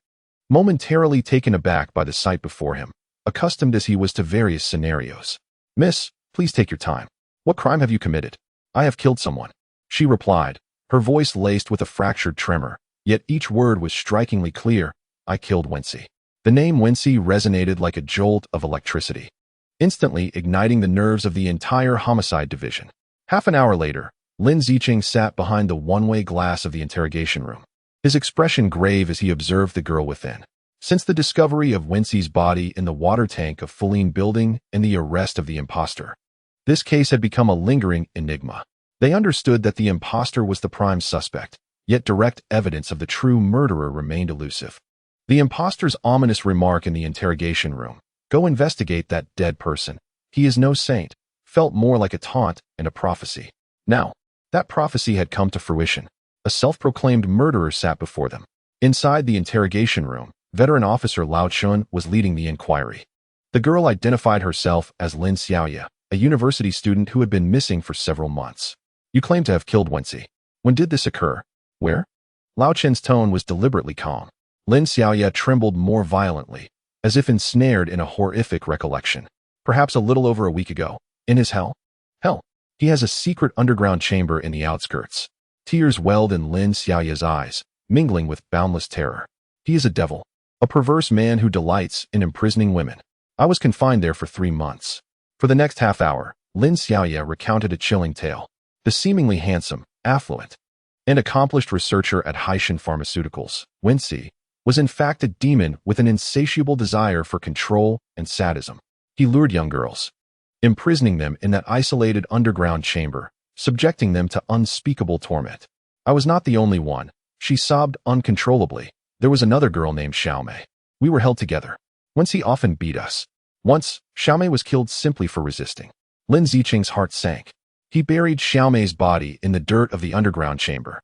momentarily taken aback by the sight before him, accustomed as he was to various scenarios. "Miss, please take your time. What crime have you committed?" "I have killed someone," she replied, her voice laced with a fractured tremor, yet each word was strikingly clear. "I killed Wen Xi." The name Wen Xi resonated like a jolt of electricity, instantly igniting the nerves of the entire homicide division. Half an hour later, Lin Zicheng sat behind the one-way glass of the interrogation room, his expression grave as he observed the girl within. Since the discovery of Wen Xi's body in the water tank of Fulin building and the arrest of the imposter, this case had become a lingering enigma. They understood that the imposter was the prime suspect, yet direct evidence of the true murderer remained elusive. The imposter's ominous remark in the interrogation room, "Go investigate that dead person, he is no saint," felt more like a taunt and a prophecy. Now, that prophecy had come to fruition. A self-proclaimed murderer sat before them. Inside the interrogation room, veteran officer Lao Chun was leading the inquiry. The girl identified herself as Lin Xiaoya, a university student who had been missing for several months. "You claim to have killed Wen Xi. When did this occur? Where?" Lao Chun's tone was deliberately calm. Lin Xiaoya trembled more violently, as if ensnared in a horrific recollection. "Perhaps a little over a week ago. In his hell?" "Hell. He has a secret underground chamber in the outskirts." Tears welled in Lin Xiaoya's eyes, mingling with boundless terror. "He is a devil, a perverse man who delights in imprisoning women. I was confined there for 3 months." For the next half hour, Lin Xiaoya recounted a chilling tale. The seemingly handsome, affluent, and accomplished researcher at Haishan Pharmaceuticals, Wen Xi, was in fact a demon with an insatiable desire for control and sadism. He lured young girls, imprisoning them in that isolated underground chamber, subjecting them to unspeakable torment. "I was not the only one," she sobbed uncontrollably. "There was another girl named Xiaomei. We were held together. Wen Xi often beat us. Once, Xiaomei was killed simply for resisting." Lin Zicheng's heart sank. He buried Xiaomei's body in the dirt of the underground chamber.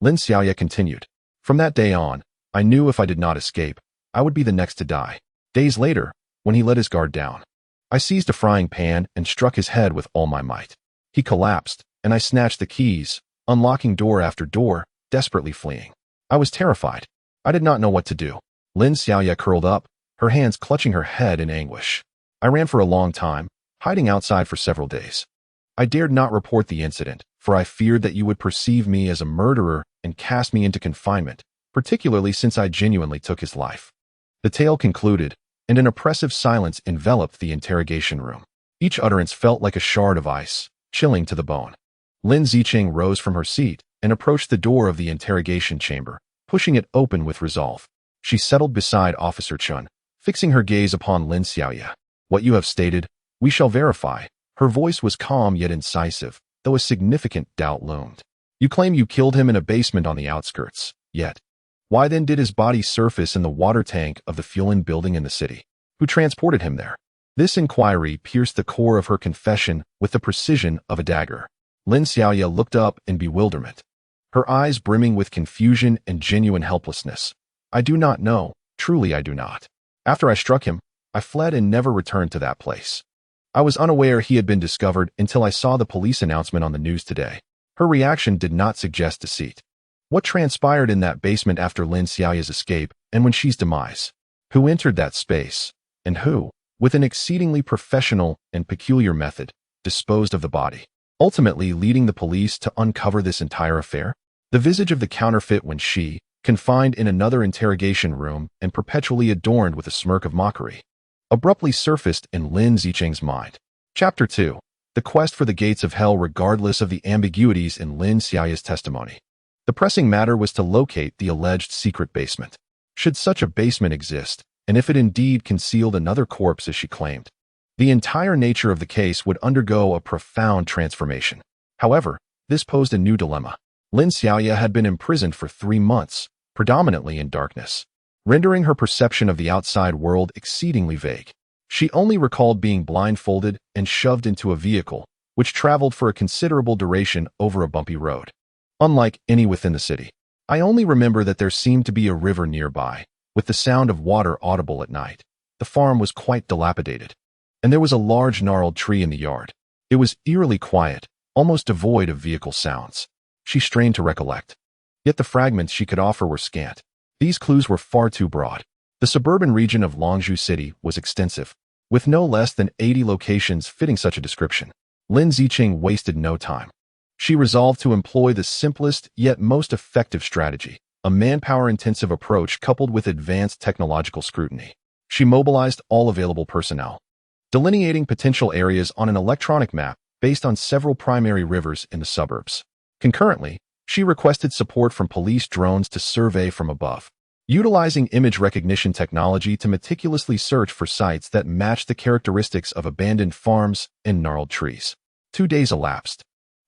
Lin Xiaoya continued, "From that day on, I knew if I did not escape, I would be the next to die." Days later, when he let his guard down, I seized a frying pan and struck his head with all my might. He collapsed, and I snatched the keys, unlocking door after door, desperately fleeing. I was terrified. I did not know what to do. Lin Xiaoya curled up, her hands clutching her head in anguish. I ran for a long time, hiding outside for several days. I dared not report the incident, for I feared that you would perceive me as a murderer and cast me into confinement, particularly since I genuinely took his life. The tale concluded, and an oppressive silence enveloped the interrogation room. Each utterance felt like a shard of ice, chilling to the bone. Lin Zicheng rose from her seat and approached the door of the interrogation chamber, pushing it open with resolve. She settled beside Officer Chun, fixing her gaze upon Lin Xiaoya. What you have stated, we shall verify. Her voice was calm yet incisive, though a significant doubt loomed. You claim you killed him in a basement on the outskirts, yet why then did his body surface in the water tank of the Fuelin building in the city? Who transported him there? This inquiry pierced the core of her confession with the precision of a dagger. Lin Xiaoya looked up in bewilderment, her eyes brimming with confusion and genuine helplessness. I do not know, truly I do not. After I struck him, I fled and never returned to that place. I was unaware he had been discovered until I saw the police announcement on the news today. Her reaction did not suggest deceit. What transpired in that basement after Lin Xiaoya's escape and when she's demise? Who entered that space? And who, with an exceedingly professional and peculiar method, disposed of the body, ultimately leading the police to uncover this entire affair? The visage of the counterfeit Wen Xi, confined in another interrogation room and perpetually adorned with a smirk of mockery, abruptly surfaced in Lin Zicheng's mind. Chapter 2. The Quest for the Gates of Hell. Regardless of the ambiguities in Lin Xiaoya's testimony, the pressing matter was to locate the alleged secret basement. Should such a basement exist, and if it indeed concealed another corpse as she claimed, the entire nature of the case would undergo a profound transformation. However, this posed a new dilemma. Lin Xiaoya had been imprisoned for 3 months, predominantly in darkness, rendering her perception of the outside world exceedingly vague. She only recalled being blindfolded and shoved into a vehicle, which traveled for a considerable duration over a bumpy road. Unlike any within the city, I only remember that there seemed to be a river nearby, with the sound of water audible at night. The farm was quite dilapidated, and there was a large gnarled tree in the yard. It was eerily quiet, almost devoid of vehicle sounds. She strained to recollect, yet the fragments she could offer were scant. These clues were far too broad. The suburban region of Longzhou City was extensive, with no less than 80 locations fitting such a description. Lin Zicheng wasted no time. She resolved to employ the simplest yet most effective strategy, a manpower-intensive approach coupled with advanced technological scrutiny. She mobilized all available personnel, delineating potential areas on an electronic map based on several primary rivers in the suburbs. Concurrently, she requested support from police drones to survey from above, utilizing image recognition technology to meticulously search for sites that matched the characteristics of abandoned farms and gnarled trees. 2 days elapsed,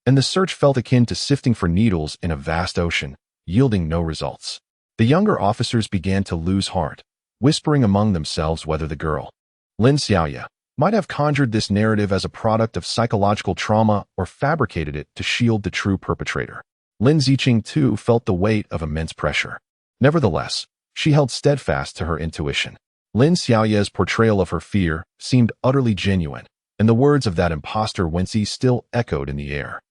and the search felt akin to sifting for needles in a vast ocean, yielding no results. The younger officers began to lose heart, whispering among themselves whether the girl, Lin Xiaoya, might have conjured this narrative as a product of psychological trauma or fabricated it to shield the true perpetrator. Lin Zicheng, too, felt the weight of immense pressure. Nevertheless, she held steadfast to her intuition. Lin Xiaoya's portrayal of her fear seemed utterly genuine, and the words of that impostor Wen Xi still echoed in the air.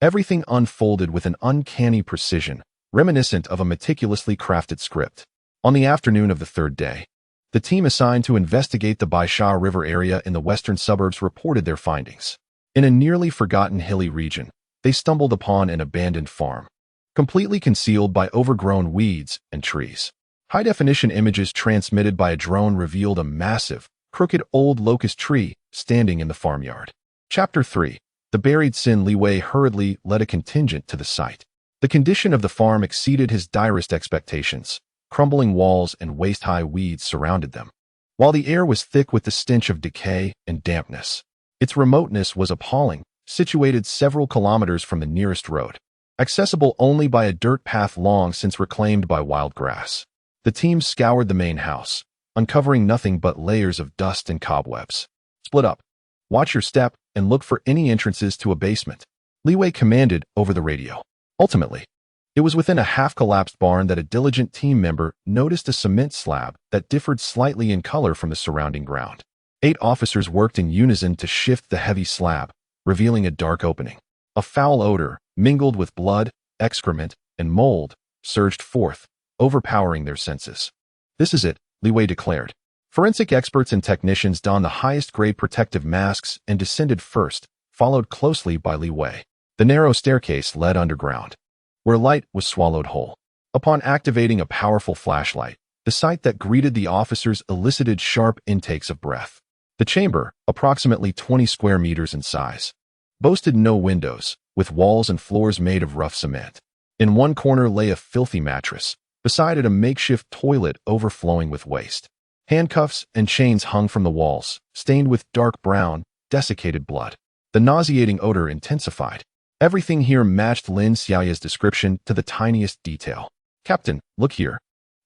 Everything unfolded with an uncanny precision, reminiscent of a meticulously crafted script. On the afternoon of the 3rd day, the team assigned to investigate the Baisha River area in the western suburbs reported their findings. In a nearly forgotten hilly region, they stumbled upon an abandoned farm, completely concealed by overgrown weeds and trees. High-definition images transmitted by a drone revealed a massive, crooked old locust tree standing in the farmyard. Chapter 3. The buried Sin. Li Wei hurriedly led a contingent to the site. The condition of the farm exceeded his direst expectations. Crumbling walls and waist-high weeds surrounded them, while the air was thick with the stench of decay and dampness. Its remoteness was appalling, situated several kilometers from the nearest road, accessible only by a dirt path long since reclaimed by wild grass. The team scoured the main house, uncovering nothing but layers of dust and cobwebs. Split up. Watch your step and look for any entrances to a basement, Li Wei commanded over the radio. Ultimately, it was within a half-collapsed barn that a diligent team member noticed a cement slab that differed slightly in color from the surrounding ground. 8 officers worked in unison to shift the heavy slab, revealing a dark opening. A foul odor, mingled with blood, excrement, and mold, surged forth, overpowering their senses. This is it, Li Wei declared. Forensic experts and technicians donned the highest-grade protective masks and descended first, followed closely by Li Wei. The narrow staircase led underground, where light was swallowed whole. Upon activating a powerful flashlight, the sight that greeted the officers elicited sharp intakes of breath. The chamber, approximately 20 square meters in size, boasted no windows, with walls and floors made of rough cement. In one corner lay a filthy mattress, beside it a makeshift toilet overflowing with waste. Handcuffs and chains hung from the walls, stained with dark brown, desiccated blood. The nauseating odor intensified. Everything here matched Lin Xiaoya's description to the tiniest detail. "Captain, look here."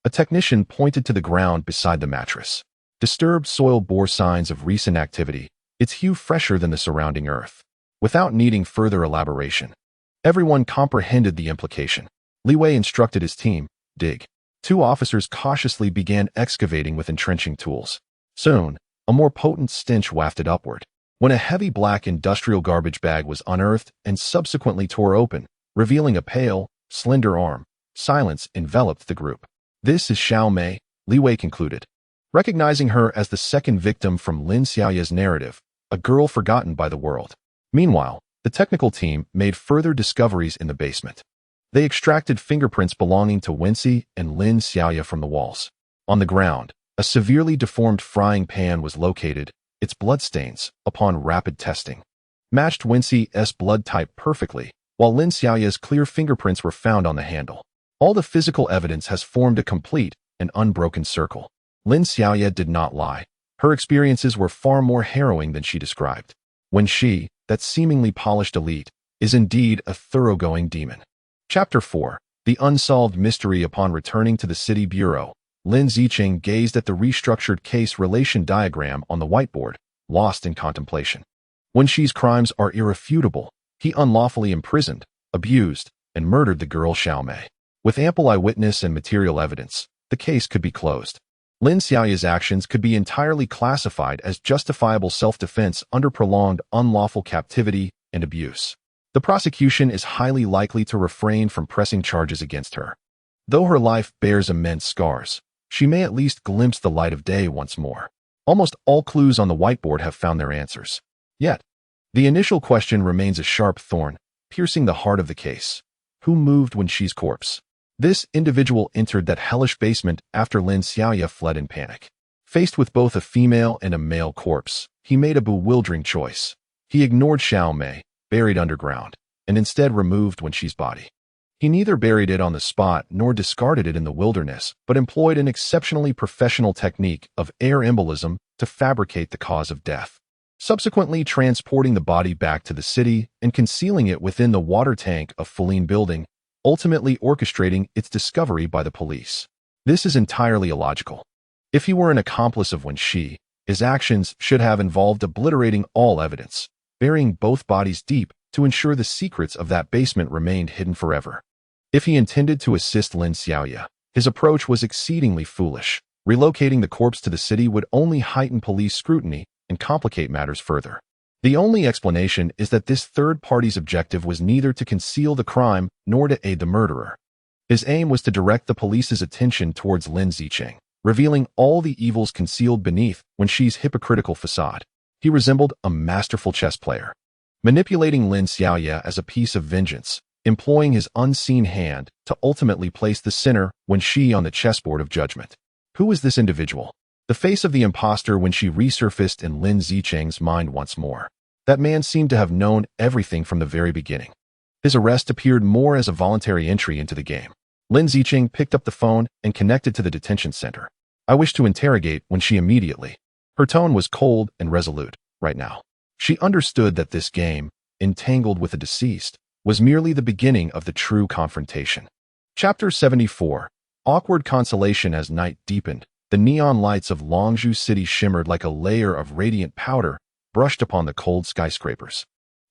A technician pointed to the ground beside the mattress. Disturbed soil bore signs of recent activity, its hue fresher than the surrounding earth. Without needing further elaboration, everyone comprehended the implication. Li Wei instructed his team, "Dig." Two officers cautiously began excavating with entrenching tools. Soon, a more potent stench wafted upward. When a heavy black industrial garbage bag was unearthed and subsequently tore open, revealing a pale, slender arm, silence enveloped the group. "This is Xiao Mei," Li Wei concluded, recognizing her as the second victim from Lin Xiaoya's narrative, a girl forgotten by the world. Meanwhile, the technical team made further discoveries in the basement. They extracted fingerprints belonging to Wen Xi and Lin Xiaoya from the walls. On the ground, a severely deformed frying pan was located, its bloodstains, upon rapid testing, matched Wen Xi's blood type perfectly, while Lin Xiaoya's clear fingerprints were found on the handle. All the physical evidence has formed a complete and unbroken circle. Lin Xiaoya did not lie. Her experiences were far more harrowing than she described. Wen Xi, that seemingly polished elite, is indeed a thoroughgoing demon. Chapter 4. The Unsolved Mystery. Upon returning to the city bureau, Lin Zicheng gazed at the restructured case relation diagram on the whiteboard, lost in contemplation. Wen Xi's crimes are irrefutable. He unlawfully imprisoned, abused, and murdered the girl Xiao Mei. With ample eyewitness and material evidence, the case could be closed. Lin Xiaoya's actions could be entirely classified as justifiable self-defense under prolonged unlawful captivity and abuse. The prosecution is highly likely to refrain from pressing charges against her. Though her life bears immense scars, she may at least glimpse the light of day once more. Almost all clues on the whiteboard have found their answers. Yet, the initial question remains a sharp thorn, piercing the heart of the case. Who moved Wen Xi's corpse? This individual entered that hellish basement after Lin Xiaoya fled in panic. Faced with both a female and a male corpse, he made a bewildering choice. He ignored Xiao Mei, buried underground, and instead removed Wen Xi's body. He neither buried it on the spot nor discarded it in the wilderness, but employed an exceptionally professional technique of air embolism to fabricate the cause of death, subsequently transporting the body back to the city and concealing it within the water tank of Fulin building, ultimately orchestrating its discovery by the police. This is entirely illogical. If he were an accomplice of Wen Xi, his actions should have involved obliterating all evidence, burying both bodies deep to ensure the secrets of that basement remained hidden forever. If he intended to assist Lin Xiaoya, his approach was exceedingly foolish. Relocating the corpse to the city would only heighten police scrutiny and complicate matters further. The only explanation is that this third party's objective was neither to conceal the crime nor to aid the murderer. His aim was to direct the police's attention towards Lin Zicheng, revealing all the evils concealed beneath Wen Xi's hypocritical facade. He resembled a masterful chess player, manipulating Lin Xiaoya as a piece of vengeance, employing his unseen hand to ultimately place the sinner Wen Xi on the chessboard of judgment. Who was this individual? The face of the imposter Wen Xi resurfaced in Lin Zicheng's mind once more. That man seemed to have known everything from the very beginning. His arrest appeared more as a voluntary entry into the game. Lin Zicheng picked up the phone and connected to the detention center. "I wish to interrogate Wen Xi immediately." Her tone was cold and resolute. Right now, she understood that this game, entangled with the deceased, was merely the beginning of the true confrontation. Chapter 74. Awkward consolation. As night deepened, the neon lights of Longzhou City shimmered like a layer of radiant powder brushed upon the cold skyscrapers.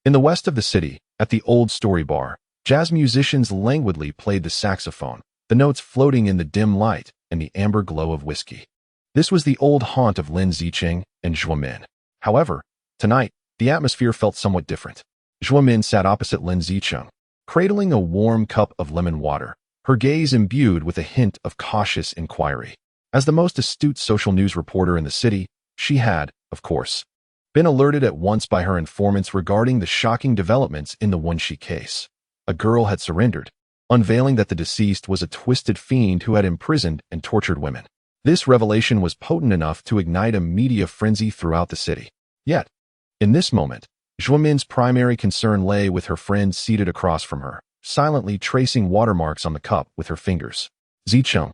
In the west of the city, at the old story bar, jazz musicians languidly played the saxophone, the notes floating in the dim light and the amber glow of whiskey. This was the old haunt of Lin Zicheng and Zhuo Min. However, tonight, the atmosphere felt somewhat different. Zhuo Min sat opposite Lin Zicheng, cradling a warm cup of lemon water, her gaze imbued with a hint of cautious inquiry. As the most astute social news reporter in the city, she had, of course, been alerted at once by her informants regarding the shocking developments in the Wen Xi case. A girl had surrendered, unveiling that the deceased was a twisted fiend who had imprisoned and tortured women. This revelation was potent enough to ignite a media frenzy throughout the city. Yet, in this moment, Zhuo Min's primary concern lay with her friend seated across from her, silently tracing watermarks on the cup with her fingers. Zicheng.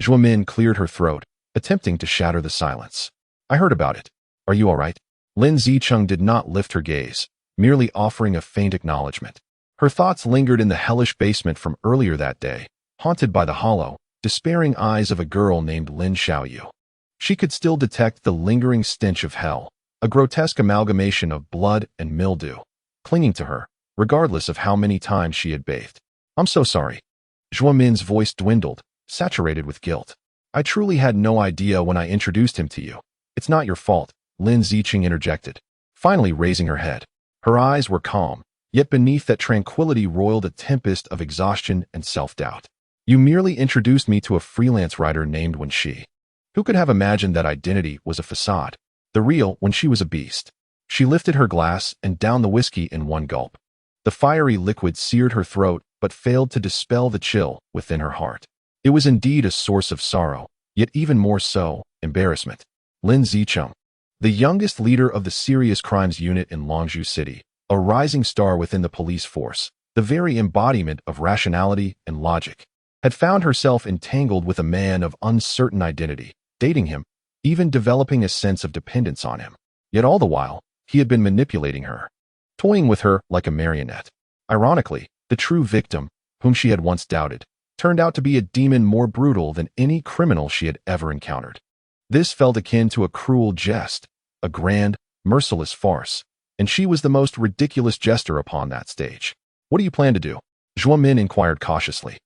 Zhuo Min cleared her throat, attempting to shatter the silence. I heard about it. Are you all right? Lin Zicheng did not lift her gaze, merely offering a faint acknowledgement. Her thoughts lingered in the hellish basement from earlier that day, haunted by the hollow, despairing eyes of a girl named Lin Xiaoyu. She could still detect the lingering stench of hell, a grotesque amalgamation of blood and mildew, clinging to her, regardless of how many times she had bathed. I'm so sorry. Zhuo Min's voice dwindled, saturated with guilt. I truly had no idea when I introduced him to you. It's not your fault, Lin Zicheng interjected, finally raising her head. Her eyes were calm, yet beneath that tranquility roiled a tempest of exhaustion and self-doubt. You merely introduced me to a freelance writer named Wen Xi. Who could have imagined that identity was a facade? The real Wen Xi was a beast. She lifted her glass and downed the whiskey in one gulp. The fiery liquid seared her throat but failed to dispel the chill within her heart. It was indeed a source of sorrow, yet even more so, embarrassment. Lin Zicheng, the youngest leader of the serious crimes unit in Longzhou City, a rising star within the police force, the very embodiment of rationality and logic, had found herself entangled with a man of uncertain identity, dating him, even developing a sense of dependence on him. Yet all the while, he had been manipulating her, toying with her like a marionette. Ironically, the true victim, whom she had once doubted, turned out to be a demon more brutal than any criminal she had ever encountered. This felt akin to a cruel jest, a grand, merciless farce, and she was the most ridiculous jester upon that stage. What do you plan to do? Zhuo Min inquired cautiously,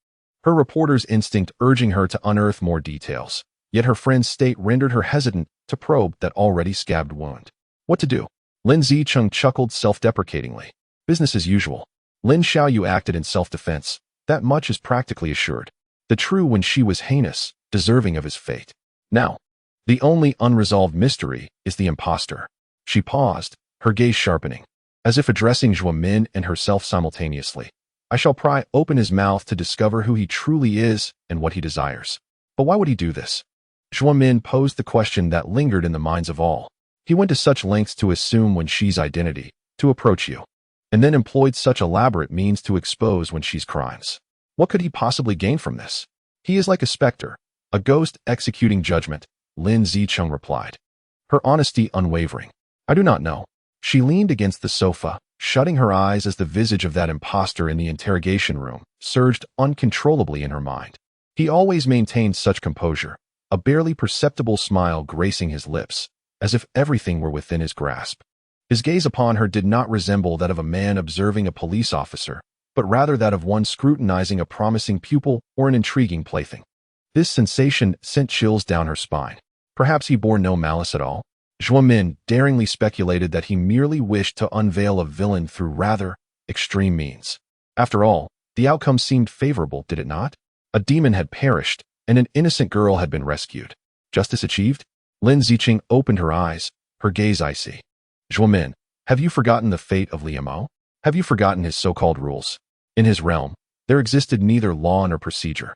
her reporter's instinct urging her to unearth more details, yet her friend's state rendered her hesitant to probe that already scabbed wound. What to do? Lin Zicheng chuckled self-deprecatingly. Business as usual. Lin Xiaoyu acted in self-defense. That much is practically assured. The true Wen Xi was heinous, deserving of his fate. Now, the only unresolved mystery is the imposter. She paused, her gaze sharpening, as if addressing Zhuo Min and herself simultaneously. I shall pry open his mouth to discover who he truly is and what he desires. But why would he do this? Zhuo Min posed the question that lingered in the minds of all. He went to such lengths to assume Wen Xi's identity, to approach you, and then employed such elaborate means to expose Wen Xi's crimes. What could he possibly gain from this? He is like a specter, a ghost executing judgment, Lin Zicheng replied, her honesty unwavering. I do not know. She leaned against the sofa, shutting her eyes as the visage of that imposter in the interrogation room surged uncontrollably in her mind. He always maintained such composure, a barely perceptible smile gracing his lips, as if everything were within his grasp. His gaze upon her did not resemble that of a man observing a police officer, but rather that of one scrutinizing a promising pupil or an intriguing plaything. This sensation sent chills down her spine. Perhaps he bore no malice at all. Zhuo Min daringly speculated that he merely wished to unveil a villain through rather extreme means. After all, the outcome seemed favorable, did it not? A demon had perished, and an innocent girl had been rescued. Justice achieved? Lin Zicheng opened her eyes, her gaze icy. Zhuo Min, have you forgotten the fate of Liu Mo? Have you forgotten his so-called rules? In his realm, there existed neither law nor procedure,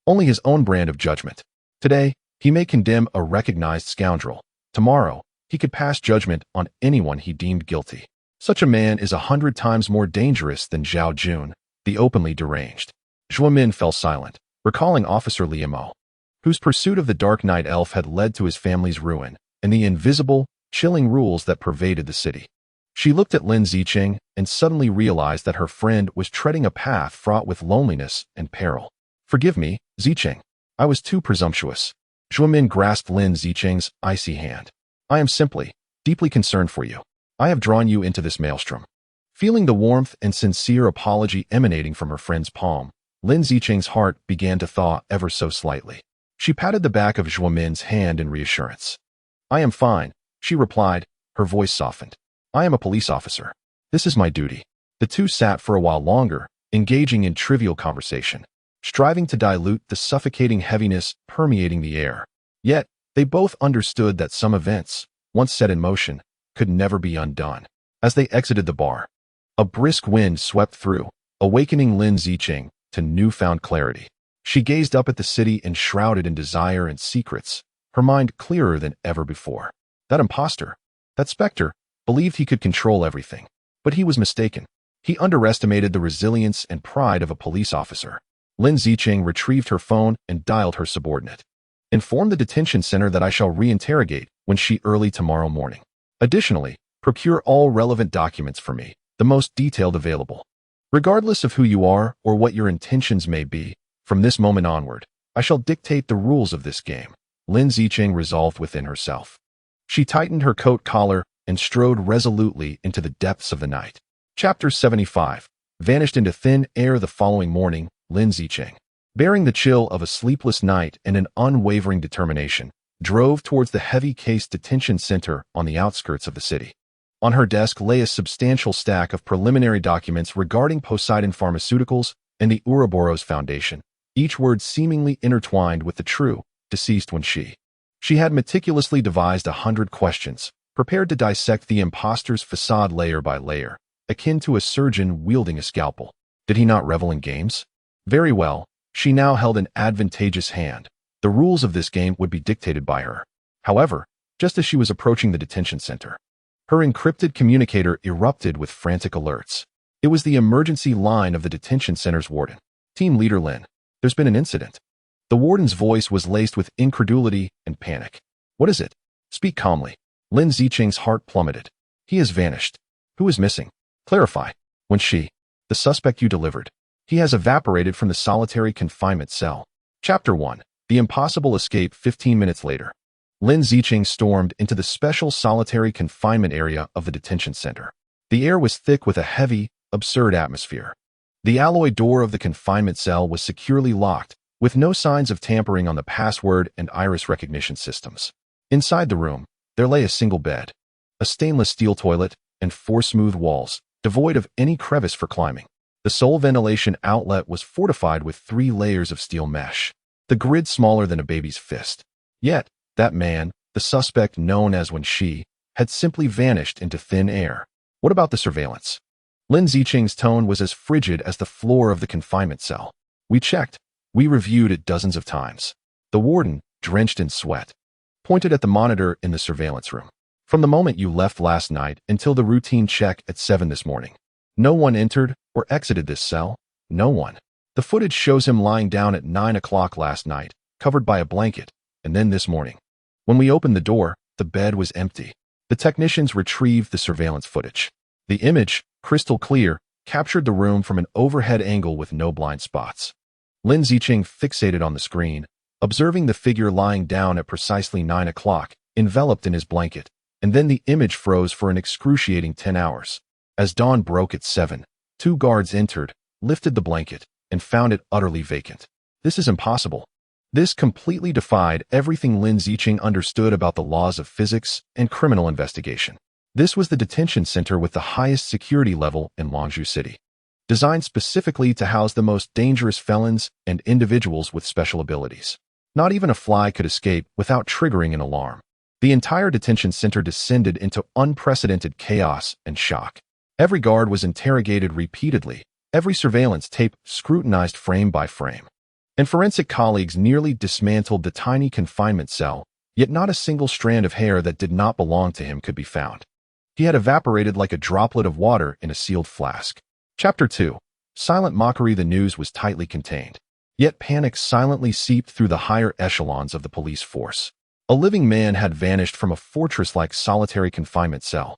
only his own brand of judgment. Today, he may condemn a recognized scoundrel. Tomorrow, he could pass judgment on anyone he deemed guilty. Such a man is 100 times more dangerous than Zhao Jun, the openly deranged. Zhuo Min fell silent, recalling Officer Liu Mo, whose pursuit of the Dark Knight elf had led to his family's ruin, and the invisible, chilling rules that pervaded the city. She looked at Lin Zicheng and suddenly realized that her friend was treading a path fraught with loneliness and peril. Forgive me, Zicheng. I was too presumptuous. Zhuo Min grasped Lin Zicheng's icy hand. I am simply, deeply concerned for you. I have drawn you into this maelstrom. Feeling the warmth and sincere apology emanating from her friend's palm, Lin Zicheng's heart began to thaw ever so slightly. She patted the back of Zhuo Min's hand in reassurance. I am fine, she replied, her voice softened. I am a police officer. This is my duty. The two sat for a while longer, engaging in trivial conversation, striving to dilute the suffocating heaviness permeating the air. Yet, they both understood that some events, once set in motion, could never be undone. As they exited the bar, a brisk wind swept through, awakening Lin Zicheng to newfound clarity. She gazed up at the city enshrouded in desire and secrets, her mind clearer than ever before. That imposter, that specter, believed he could control everything. But he was mistaken. He underestimated the resilience and pride of a police officer. Lin Zicheng retrieved her phone and dialed her subordinate. Inform the detention center that I shall reinterrogate Wen Xi early tomorrow morning. Additionally, procure all relevant documents for me, the most detailed available. Regardless of who you are or what your intentions may be, from this moment onward, I shall dictate the rules of this game, Lin Zicheng resolved within herself. She tightened her coat collar and strode resolutely into the depths of the night. Chapter 75. Vanished into thin air the following morning, Lin Zicheng, bearing the chill of a sleepless night and an unwavering determination, drove towards the heavy-cased detention center on the outskirts of the city. On her desk lay a substantial stack of preliminary documents regarding Poseidon Pharmaceuticals and the Ouroboros Foundation, each word seemingly intertwined with the true, deceased Wen Xi. She had meticulously devised 100 questions, prepared to dissect the impostor's facade layer by layer, akin to a surgeon wielding a scalpel. Did he not revel in games? Very well, she now held an advantageous hand. The rules of this game would be dictated by her. However, just as she was approaching the detention center, her encrypted communicator erupted with frantic alerts. It was the emergency line of the detention center's warden. Team Leader Lin, there's been an incident. The warden's voice was laced with incredulity and panic. What is it? Speak calmly. Lin Zicheng's heart plummeted. He has vanished. Who is missing? Clarify. Wen Xi, the suspect you delivered. He has evaporated from the solitary confinement cell. Chapter 1. The Impossible Escape 15 minutes later. Lin Zicheng stormed into the special solitary confinement area of the detention center. The air was thick with a heavy, absurd atmosphere. The alloy door of the confinement cell was securely locked, with no signs of tampering on the password and iris recognition systems. Inside the room, there lay a single bed, a stainless steel toilet, and 4 smooth walls, devoid of any crevice for climbing. The sole ventilation outlet was fortified with 3 layers of steel mesh, the grid smaller than a baby's fist. Yet, that man, the suspect known as Wen Xi, had simply vanished into thin air. What about the surveillance? Lin Zicheng's tone was as frigid as the floor of the confinement cell. We checked. We reviewed it dozens of times. The warden, drenched in sweat, pointed at the monitor in the surveillance room. From the moment you left last night until the routine check at 7 this morning, no one entered or exited this cell. No one. The footage shows him lying down at 9 o'clock last night, covered by a blanket, and then this morning. When we opened the door, the bed was empty. The technicians retrieved the surveillance footage. The image, crystal clear, captured the room from an overhead angle with no blind spots. Lin Zicheng fixated on the screen, observing the figure lying down at precisely 9 o'clock, enveloped in his blanket, and then the image froze for an excruciating 10 hours. As dawn broke at 7, 2 guards entered, lifted the blanket, and found it utterly vacant. This is impossible. This completely defied everything Lin Zicheng understood about the laws of physics and criminal investigation. This was the detention center with the highest security level in Longzhou City, designed specifically to house the most dangerous felons and individuals with special abilities. Not even a fly could escape without triggering an alarm. The entire detention center descended into unprecedented chaos and shock. Every guard was interrogated repeatedly, every surveillance tape scrutinized frame by frame. And forensic colleagues nearly dismantled the tiny confinement cell, yet not a single strand of hair that did not belong to him could be found. He had evaporated like a droplet of water in a sealed flask. Chapter 2. Silent mockery. The news was tightly contained. Yet panic silently seeped through the higher echelons of the police force. A living man had vanished from a fortress-like solitary confinement cell.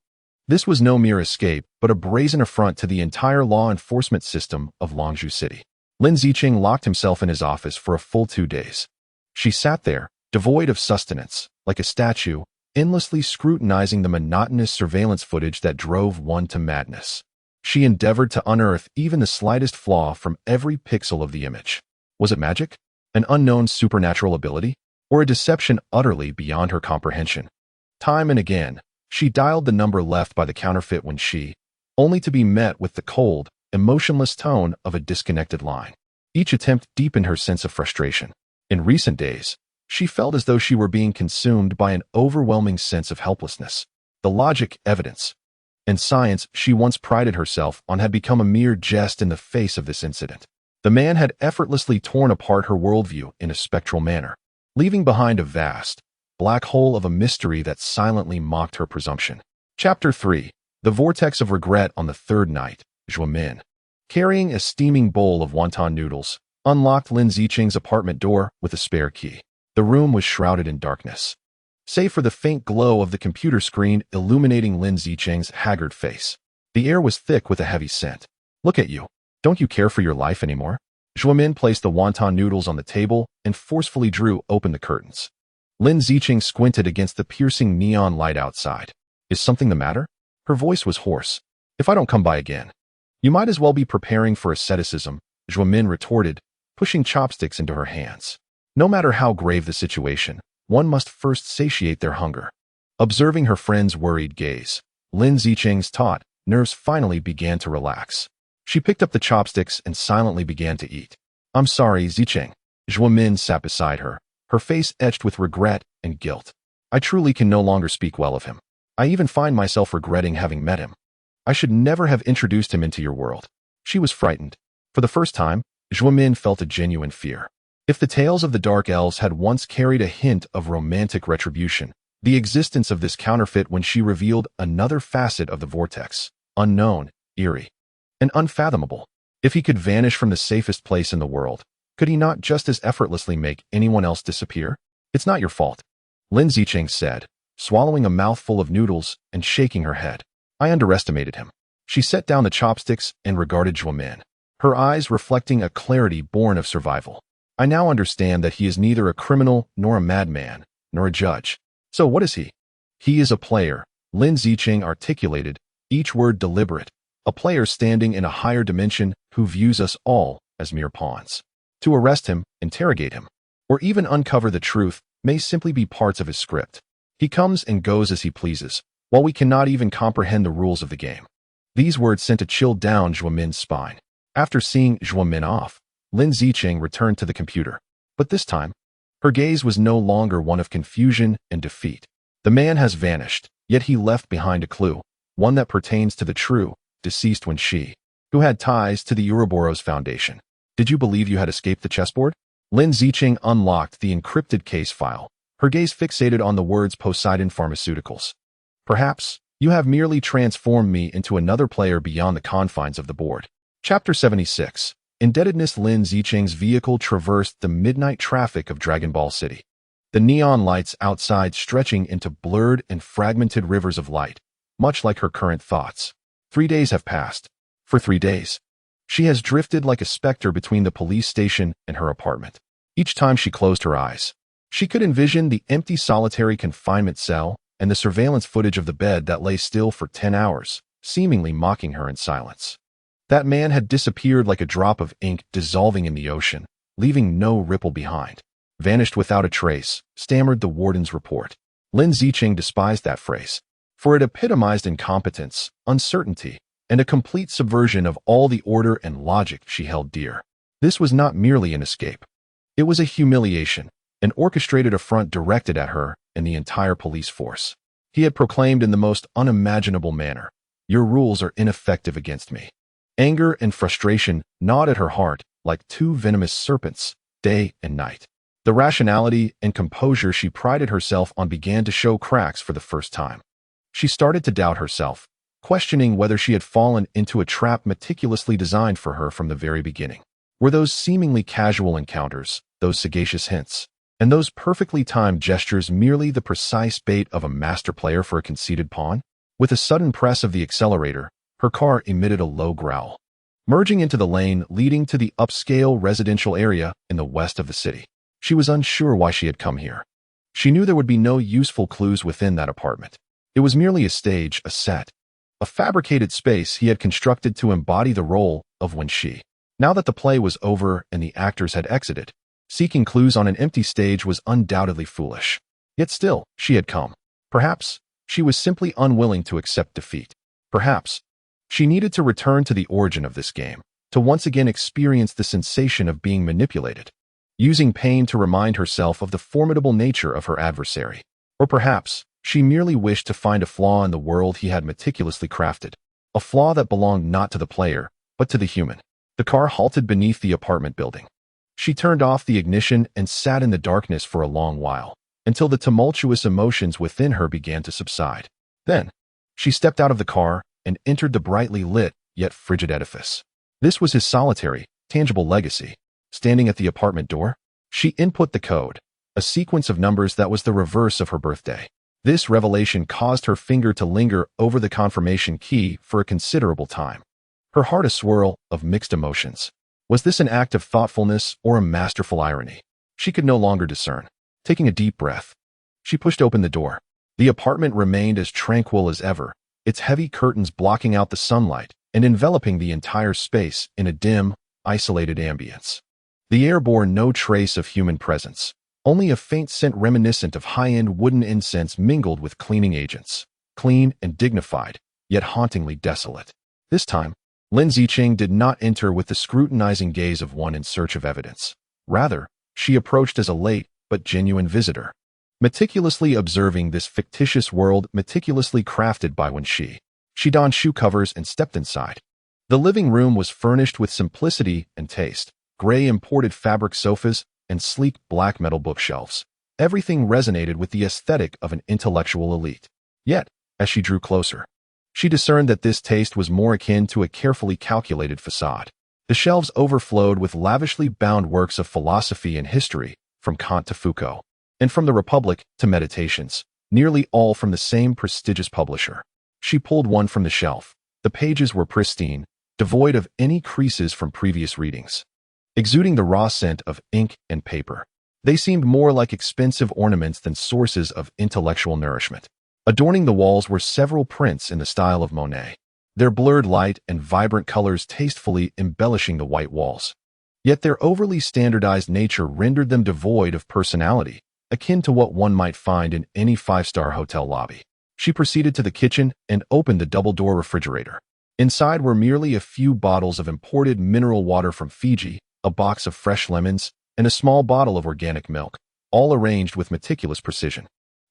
This was no mere escape, but a brazen affront to the entire law enforcement system of Longzhou City. Lin Zicheng locked himself in his office for a full 2 days. She sat there, devoid of sustenance, like a statue, endlessly scrutinizing the monotonous surveillance footage that drove one to madness. She endeavored to unearth even the slightest flaw from every pixel of the image. Was it magic? An unknown supernatural ability? Or a deception utterly beyond her comprehension? Time and again, she dialed the number left by the counterfeit Wen Xi, only to be met with the cold, emotionless tone of a disconnected line. Each attempt deepened her sense of frustration. In recent days, She felt as though she were being consumed by an overwhelming sense of helplessness. The logic, evidence, and science she once prided herself on had become a mere jest in the face of this incident. The man had effortlessly torn apart her worldview in a spectral manner, leaving behind a vast, black hole of a mystery that silently mocked her presumption. Chapter 3. The Vortex of Regret. On the third night, Zhuo Min, carrying a steaming bowl of wonton noodles, unlocked Lin Zicheng's apartment door with a spare key. The room was shrouded in darkness, save for the faint glow of the computer screen illuminating Lin Zicheng's haggard face. The air was thick with a heavy scent. Look at you. Don't you care for your life anymore? Zhuo Min placed the wonton noodles on the table and forcefully drew open the curtains. Lin Zicheng squinted against the piercing neon light outside. Is something the matter? Her voice was hoarse. If I don't come by again, you might as well be preparing for asceticism, Zhuo Min retorted, pushing chopsticks into her hands. No matter how grave the situation, one must first satiate their hunger. Observing her friend's worried gaze, Lin Zicheng's taut nerves finally began to relax. She picked up the chopsticks and silently began to eat. I'm sorry, Zicheng. Zhuo Min sat beside her, her face etched with regret and guilt. I truly can no longer speak well of him. I even find myself regretting having met him. I should never have introduced him into your world. She was frightened. For the first time, Zhuo Min felt a genuine fear. If the tales of the Dark Elves had once carried a hint of romantic retribution, the existence of this counterfeit when she revealed another facet of the vortex, unknown, eerie, and unfathomable. If he could vanish from the safest place in the world, could he not just as effortlessly make anyone else disappear? It's not your fault, Lin Zicheng said, swallowing a mouthful of noodles and shaking her head. I underestimated him. She set down the chopsticks and regarded Zhuo Min, her eyes reflecting a clarity born of survival. I now understand that he is neither a criminal nor a madman, nor a judge. So what is he? He is a player, Lin Zicheng articulated, each word deliberate, a player standing in a higher dimension who views us all as mere pawns. To arrest him, interrogate him, or even uncover the truth may simply be parts of his script. He comes and goes as he pleases, while we cannot even comprehend the rules of the game. These words sent a chill down Zhuo Min's spine. After seeing Zhuo Min off, Lin Zicheng returned to the computer. But this time, her gaze was no longer one of confusion and defeat. The man has vanished, yet he left behind a clue, one that pertains to the true, deceased Wen Xi, who had ties to the Ouroboros Foundation. Did you believe you had escaped the chessboard? Lin Zicheng unlocked the encrypted case file, her gaze fixated on the words Poseidon Pharmaceuticals. Perhaps, you have merely transformed me into another player beyond the confines of the board. Chapter 76. Indebtedness. Lin Zicheng's vehicle traversed the midnight traffic of Dragon Ball City, the neon lights outside stretching into blurred and fragmented rivers of light, much like her current thoughts. 3 days have passed. For 3 days, she has drifted like a specter between the police station and her apartment. Each time she closed her eyes, she could envision the empty solitary confinement cell and the surveillance footage of the bed that lay still for 10 hours, seemingly mocking her in silence. That man had disappeared like a drop of ink dissolving in the ocean, leaving no ripple behind. Vanished without a trace, stammered the warden's report. Lin Zicheng despised that phrase, for it epitomized incompetence, uncertainty, and a complete subversion of all the order and logic she held dear. This was not merely an escape. It was a humiliation, an orchestrated affront directed at her and the entire police force. He had proclaimed in the most unimaginable manner, "Your rules are ineffective against me." Anger and frustration gnawed at her heart like two venomous serpents, day and night. The rationality and composure she prided herself on began to show cracks for the first time. She started to doubt herself, questioning whether she had fallen into a trap meticulously designed for her from the very beginning. Were those seemingly casual encounters, those sagacious hints, and those perfectly timed gestures merely the precise bait of a master player for a conceited pawn? With a sudden press of the accelerator, her car emitted a low growl, merging into the lane leading to the upscale residential area in the west of the city. She was unsure why she had come here. She knew there would be no useful clues within that apartment. It was merely a stage, a set, a fabricated space he had constructed to embody the role of Wen Xi. Now that the play was over and the actors had exited, seeking clues on an empty stage was undoubtedly foolish. Yet still, she had come. Perhaps, she was simply unwilling to accept defeat. Perhaps, she needed to return to the origin of this game, to once again experience the sensation of being manipulated. using pain to remind herself of the formidable nature of her adversary. Or perhaps, she merely wished to find a flaw in the world he had meticulously crafted. A flaw that belonged not to the player, but to the human. The car halted beneath the apartment building. She turned off the ignition and sat in the darkness for a long while, until the tumultuous emotions within her began to subside. Then, she stepped out of the car and entered the brightly lit, yet frigid edifice. This was his solitary, tangible legacy. Standing at the apartment door, she input the code, a sequence of numbers that was the reverse of her birthday. This revelation caused her finger to linger over the confirmation key for a considerable time. Her heart a swirl of mixed emotions. Was this an act of thoughtfulness or a masterful irony? She could no longer discern. Taking a deep breath, she pushed open the door. The apartment remained as tranquil as ever, its heavy curtains blocking out the sunlight and enveloping the entire space in a dim, isolated ambience. The air bore no trace of human presence. Only a faint scent reminiscent of high-end wooden incense mingled with cleaning agents. Clean and dignified, yet hauntingly desolate. This time, Lin Zicheng did not enter with the scrutinizing gaze of one in search of evidence. Rather, she approached as a late but genuine visitor, meticulously observing this fictitious world meticulously crafted by Wen Xi. She donned shoe covers and stepped inside. The living room was furnished with simplicity and taste. Gray imported fabric sofas and sleek black metal bookshelves. Everything resonated with the aesthetic of an intellectual elite. Yet, as she drew closer, she discerned that this taste was more akin to a carefully calculated facade. The shelves overflowed with lavishly bound works of philosophy and history, from Kant to Foucault, and from the Republic to Meditations, nearly all from the same prestigious publisher. She pulled one from the shelf. The pages were pristine, devoid of any creases from previous readings, exuding the raw scent of ink and paper. They seemed more like expensive ornaments than sources of intellectual nourishment. Adorning the walls were several prints in the style of Monet, their blurred light and vibrant colors tastefully embellishing the white walls. Yet their overly standardized nature rendered them devoid of personality, akin to what one might find in any five-star hotel lobby. She proceeded to the kitchen and opened the double-door refrigerator. Inside were merely a few bottles of imported mineral water from Fiji, a box of fresh lemons, and a small bottle of organic milk, all arranged with meticulous precision.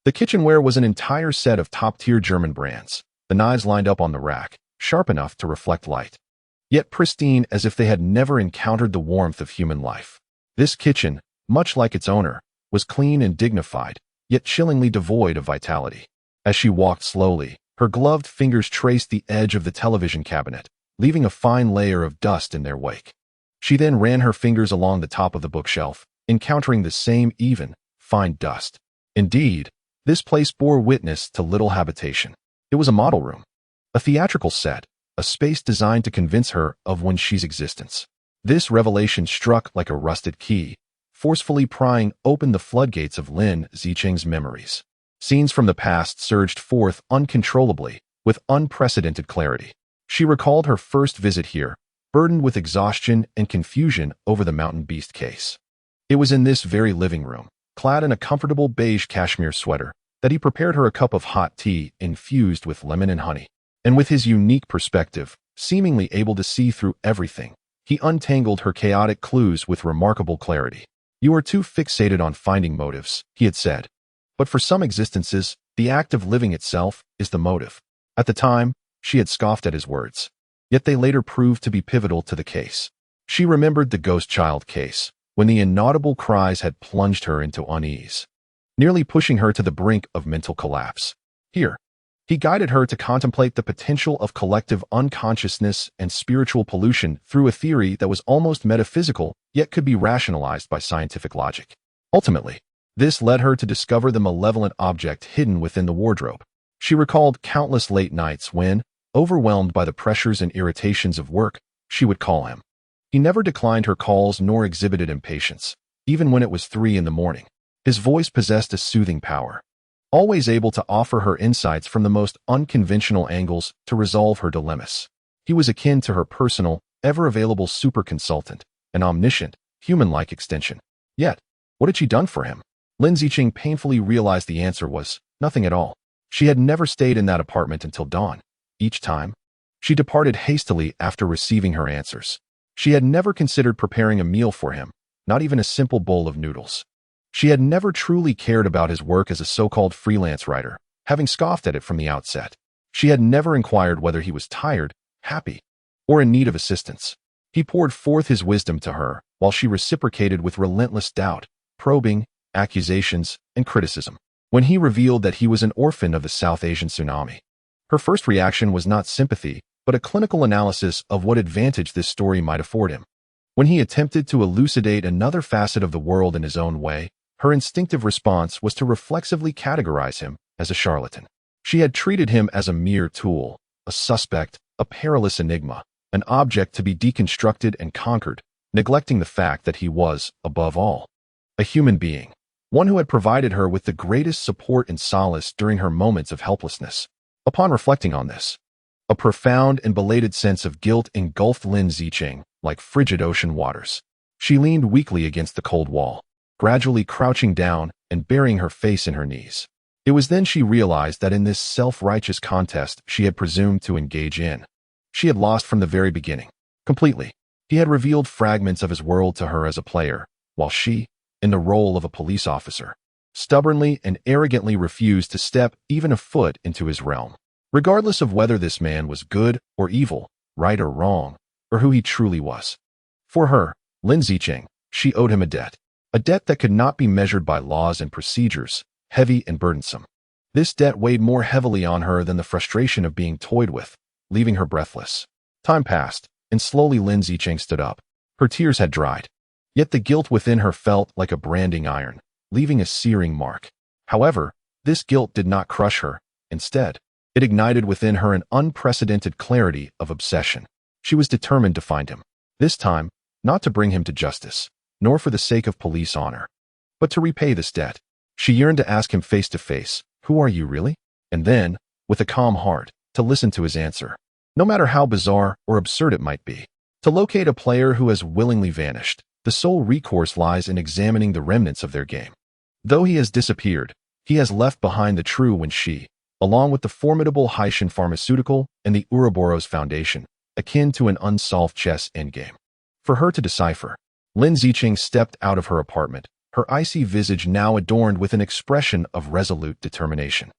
The kitchenware was an entire set of top-tier German brands, the knives lined up on the rack, sharp enough to reflect light, yet pristine as if they had never encountered the warmth of human life. This kitchen, much like its owner, was clean and dignified, yet chillingly devoid of vitality. As she walked slowly, her gloved fingers traced the edge of the television cabinet, leaving a fine layer of dust in their wake. She then ran her fingers along the top of the bookshelf, encountering the same even, fine dust. Indeed, this place bore witness to little habitation. It was a model room, a theatrical set, a space designed to convince her of Wen Xi's existence. This revelation struck like a rusted key, forcefully prying open the floodgates of Lin Zicheng's memories. Scenes from the past surged forth uncontrollably, with unprecedented clarity. She recalled her first visit here, burdened with exhaustion and confusion over the mountain beast case. It was in this very living room, clad in a comfortable beige cashmere sweater, that he prepared her a cup of hot tea infused with lemon and honey. And with his unique perspective, seemingly able to see through everything, he untangled her chaotic clues with remarkable clarity. "You are too fixated on finding motives," he had said. "But for some existences, the act of living itself is the motive." At the time, she had scoffed at his words. Yet they later proved to be pivotal to the case. She remembered the ghost child case, when the inaudible cries had plunged her into unease, nearly pushing her to the brink of mental collapse. Here, he guided her to contemplate the potential of collective unconsciousness and spiritual pollution through a theory that was almost metaphysical, yet could be rationalized by scientific logic. Ultimately, this led her to discover the malevolent object hidden within the wardrobe. She recalled countless late nights when, overwhelmed by the pressures and irritations of work, she would call him. He never declined her calls nor exhibited impatience, even when it was 3 a.m. His voice possessed a soothing power, always able to offer her insights from the most unconventional angles to resolve her dilemmas. He was akin to her personal, ever-available super consultant, an omniscient, human-like extension. Yet, what had she done for him? Lin Zicheng painfully realized the answer was nothing at all. She had never stayed in that apartment until dawn. Each time, she departed hastily after receiving her answers. She had never considered preparing a meal for him, not even a simple bowl of noodles. She had never truly cared about his work as a so-called freelance writer, having scoffed at it from the outset. She had never inquired whether he was tired, happy, or in need of assistance. He poured forth his wisdom to her, while she reciprocated with relentless doubt, probing, accusations, and criticism. When he revealed that he was an orphan of the South Asian tsunami, her first reaction was not sympathy, but a clinical analysis of what advantage this story might afford him. When he attempted to elucidate another facet of the world in his own way, her instinctive response was to reflexively categorize him as a charlatan. She had treated him as a mere tool, a suspect, a perilous enigma, an object to be deconstructed and conquered, neglecting the fact that he was, above all, a human being, one who had provided her with the greatest support and solace during her moments of helplessness. Upon reflecting on this, a profound and belated sense of guilt engulfed Lin Zicheng like frigid ocean waters. She leaned weakly against the cold wall, gradually crouching down and burying her face in her knees. It was then she realized that in this self-righteous contest she had presumed to engage in, she had lost from the very beginning. Completely. He had revealed fragments of his world to her as a player, while she, in the role of a police officer, stubbornly and arrogantly refused to step even a foot into his realm. Regardless of whether this man was good or evil, right or wrong, or who he truly was. For her, Lin Zicheng, she owed him a debt that could not be measured by laws and procedures, heavy and burdensome. This debt weighed more heavily on her than the frustration of being toyed with, leaving her breathless. Time passed, and slowly Lin Zicheng stood up. Her tears had dried. Yet the guilt within her felt like a branding iron, leaving a searing mark. However, this guilt did not crush her. Instead, it ignited within her an unprecedented clarity of obsession. She was determined to find him. This time, not to bring him to justice, nor for the sake of police honor, but to repay this debt. She yearned to ask him face to face, "Who are you really?" And then, with a calm heart, to listen to his answer, no matter how bizarre or absurd it might be. To locate a player who has willingly vanished, the sole recourse lies in examining the remnants of their game. Though he has disappeared, he has left behind the true Wen Xi, along with the formidable Haitian pharmaceutical and the Ouroboros Foundation, akin to an unsolved chess endgame. For her to decipher, Lin Zicheng stepped out of her apartment, her icy visage now adorned with an expression of resolute determination.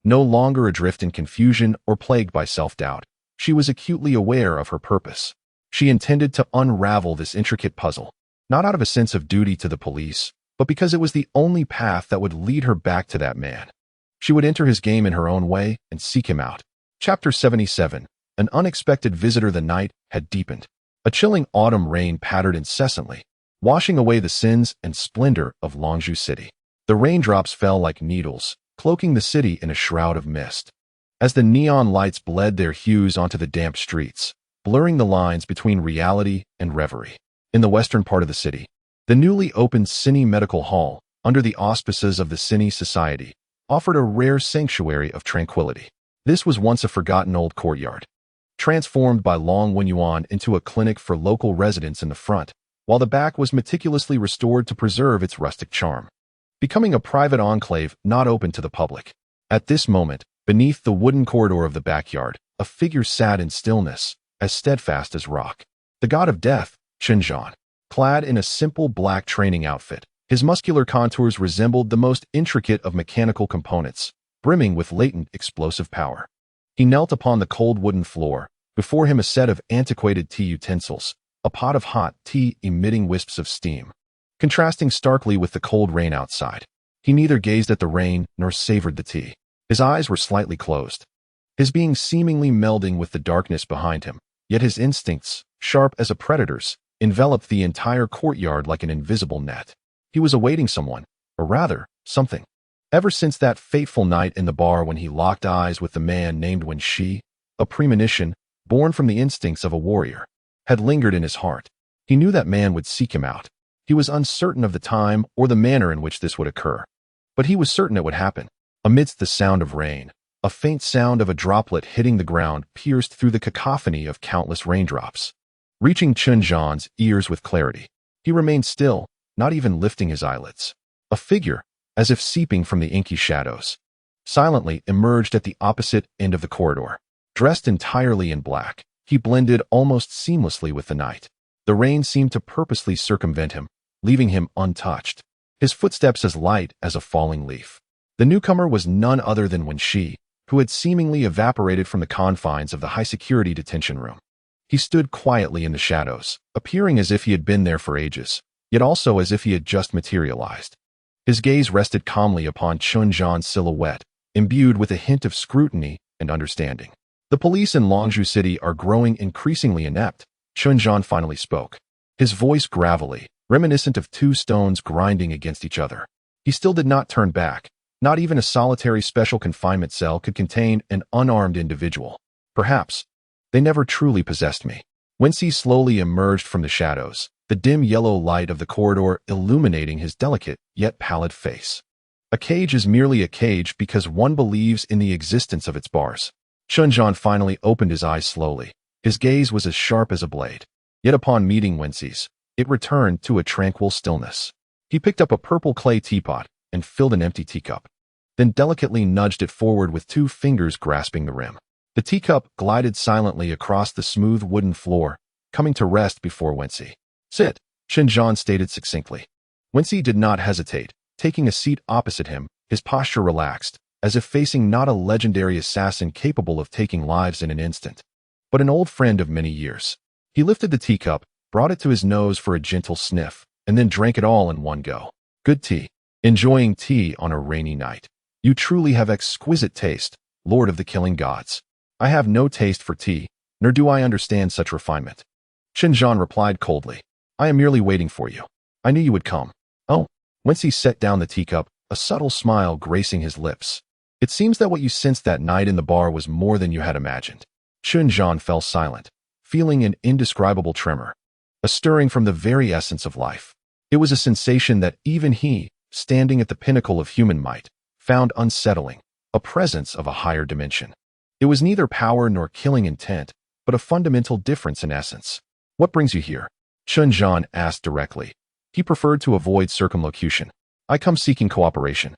No longer adrift in confusion or plagued by self-doubt, she was acutely aware of her purpose. She intended to unravel this intricate puzzle, not out of a sense of duty to the police, but because it was the only path that would lead her back to that man. She would enter his game in her own way and seek him out. Chapter 77. An unexpected visitor. The night had deepened. A chilling autumn rain pattered incessantly, washing away the sins and splendor of Longzhou City. The raindrops fell like needles, cloaking the city in a shroud of mist. As the neon lights bled their hues onto the damp streets, blurring the lines between reality and reverie. In the western part of the city, the newly opened Cine Medical Hall, under the auspices of the Cine Society, offered a rare sanctuary of tranquility. This was once a forgotten old courtyard, transformed by Long Wenyuan into a clinic for local residents in the front, while the back was meticulously restored to preserve its rustic charm, becoming a private enclave not open to the public. At this moment, beneath the wooden corridor of the backyard, a figure sat in stillness, as steadfast as rock. The god of death, Chen, clad in a simple black training outfit, his muscular contours resembled the most intricate of mechanical components, brimming with latent explosive power. He knelt upon the cold wooden floor, before him a set of antiquated tea utensils, a pot of hot tea emitting wisps of steam, contrasting starkly with the cold rain outside. He neither gazed at the rain nor savored the tea. His eyes were slightly closed, his being seemingly melding with the darkness behind him, yet his instincts, sharp as a predator's, enveloped the entire courtyard like an invisible net. He was awaiting someone, or rather, something. Ever since that fateful night in the bar when he locked eyes with the man named Wen Xi, a premonition, born from the instincts of a warrior, had lingered in his heart. He knew that man would seek him out. He was uncertain of the time or the manner in which this would occur, but he was certain it would happen. Amidst the sound of rain, a faint sound of a droplet hitting the ground pierced through the cacophony of countless raindrops, reaching Chen Zhan's ears with clarity. He remained still, not even lifting his eyelids. A figure, as if seeping from the inky shadows, silently emerged at the opposite end of the corridor. Dressed entirely in black, he blended almost seamlessly with the night. The rain seemed to purposely circumvent him, leaving him untouched, his footsteps as light as a falling leaf. The newcomer was none other than Wen Xi, who had seemingly evaporated from the confines of the high-security detention room. He stood quietly in the shadows, appearing as if he had been there for ages, yet also as if he had just materialized. His gaze rested calmly upon Chun Zhan's silhouette, imbued with a hint of scrutiny and understanding. The police in Longzhou City are growing increasingly inept, Chun Zhan finally spoke, his voice gravelly, reminiscent of two stones grinding against each other. He still did not turn back. Not even a solitary special confinement cell could contain an unarmed individual. Perhaps they never truly possessed me. Wen Xi slowly emerged from the shadows, the dim yellow light of the corridor illuminating his delicate yet pallid face. A cage is merely a cage because one believes in the existence of its bars. Chun Zhan finally opened his eyes slowly. His gaze was as sharp as a blade. Yet upon meeting Wen Xi's, it returned to a tranquil stillness. He picked up a purple clay teapot and filled an empty teacup, then delicately nudged it forward with 2 fingers grasping the rim. The teacup glided silently across the smooth wooden floor, coming to rest before Wen Xi. Sit, Chun Zhan stated succinctly. Wen Xi did not hesitate, taking a seat opposite him, his posture relaxed, as if facing not a legendary assassin capable of taking lives in an instant, but an old friend of many years. He lifted the teacup, brought it to his nose for a gentle sniff, and then drank it all in one go. Good tea. Enjoying tea on a rainy night. You truly have exquisite taste, Lord of the Killing Gods. I have no taste for tea, nor do I understand such refinement. Chun Zhan replied coldly. I am merely waiting for you. I knew you would come. Oh. Wen Xi set down the teacup, a subtle smile gracing his lips. It seems that what you sensed that night in the bar was more than you had imagined. Chun Zhan fell silent, feeling an indescribable tremor, a stirring from the very essence of life. It was a sensation that even he, standing at the pinnacle of human might, found unsettling, a presence of a higher dimension. It was neither power nor killing intent, but a fundamental difference in essence. What brings you here? Chun Zhan asked directly. He preferred to avoid circumlocution. I come seeking cooperation,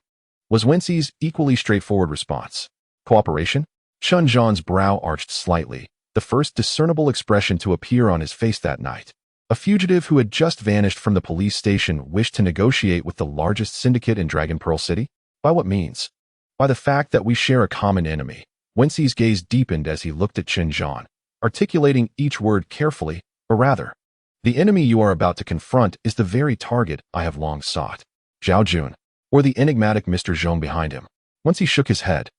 was Wen Xi's equally straightforward response. Cooperation? Chun Zhan's brow arched slightly, the first discernible expression to appear on his face that night. A fugitive who had just vanished from the police station wished to negotiate with the largest syndicate in Dragon Pearl City? By what means? By the fact that we share a common enemy. Wen Xi's gaze deepened as he looked at Chun Zhan, articulating each word carefully, or rather, the enemy you are about to confront is the very target I have long sought. Zhao Jun, or the enigmatic Mr. Zhong behind him. Wen Xi shook his head.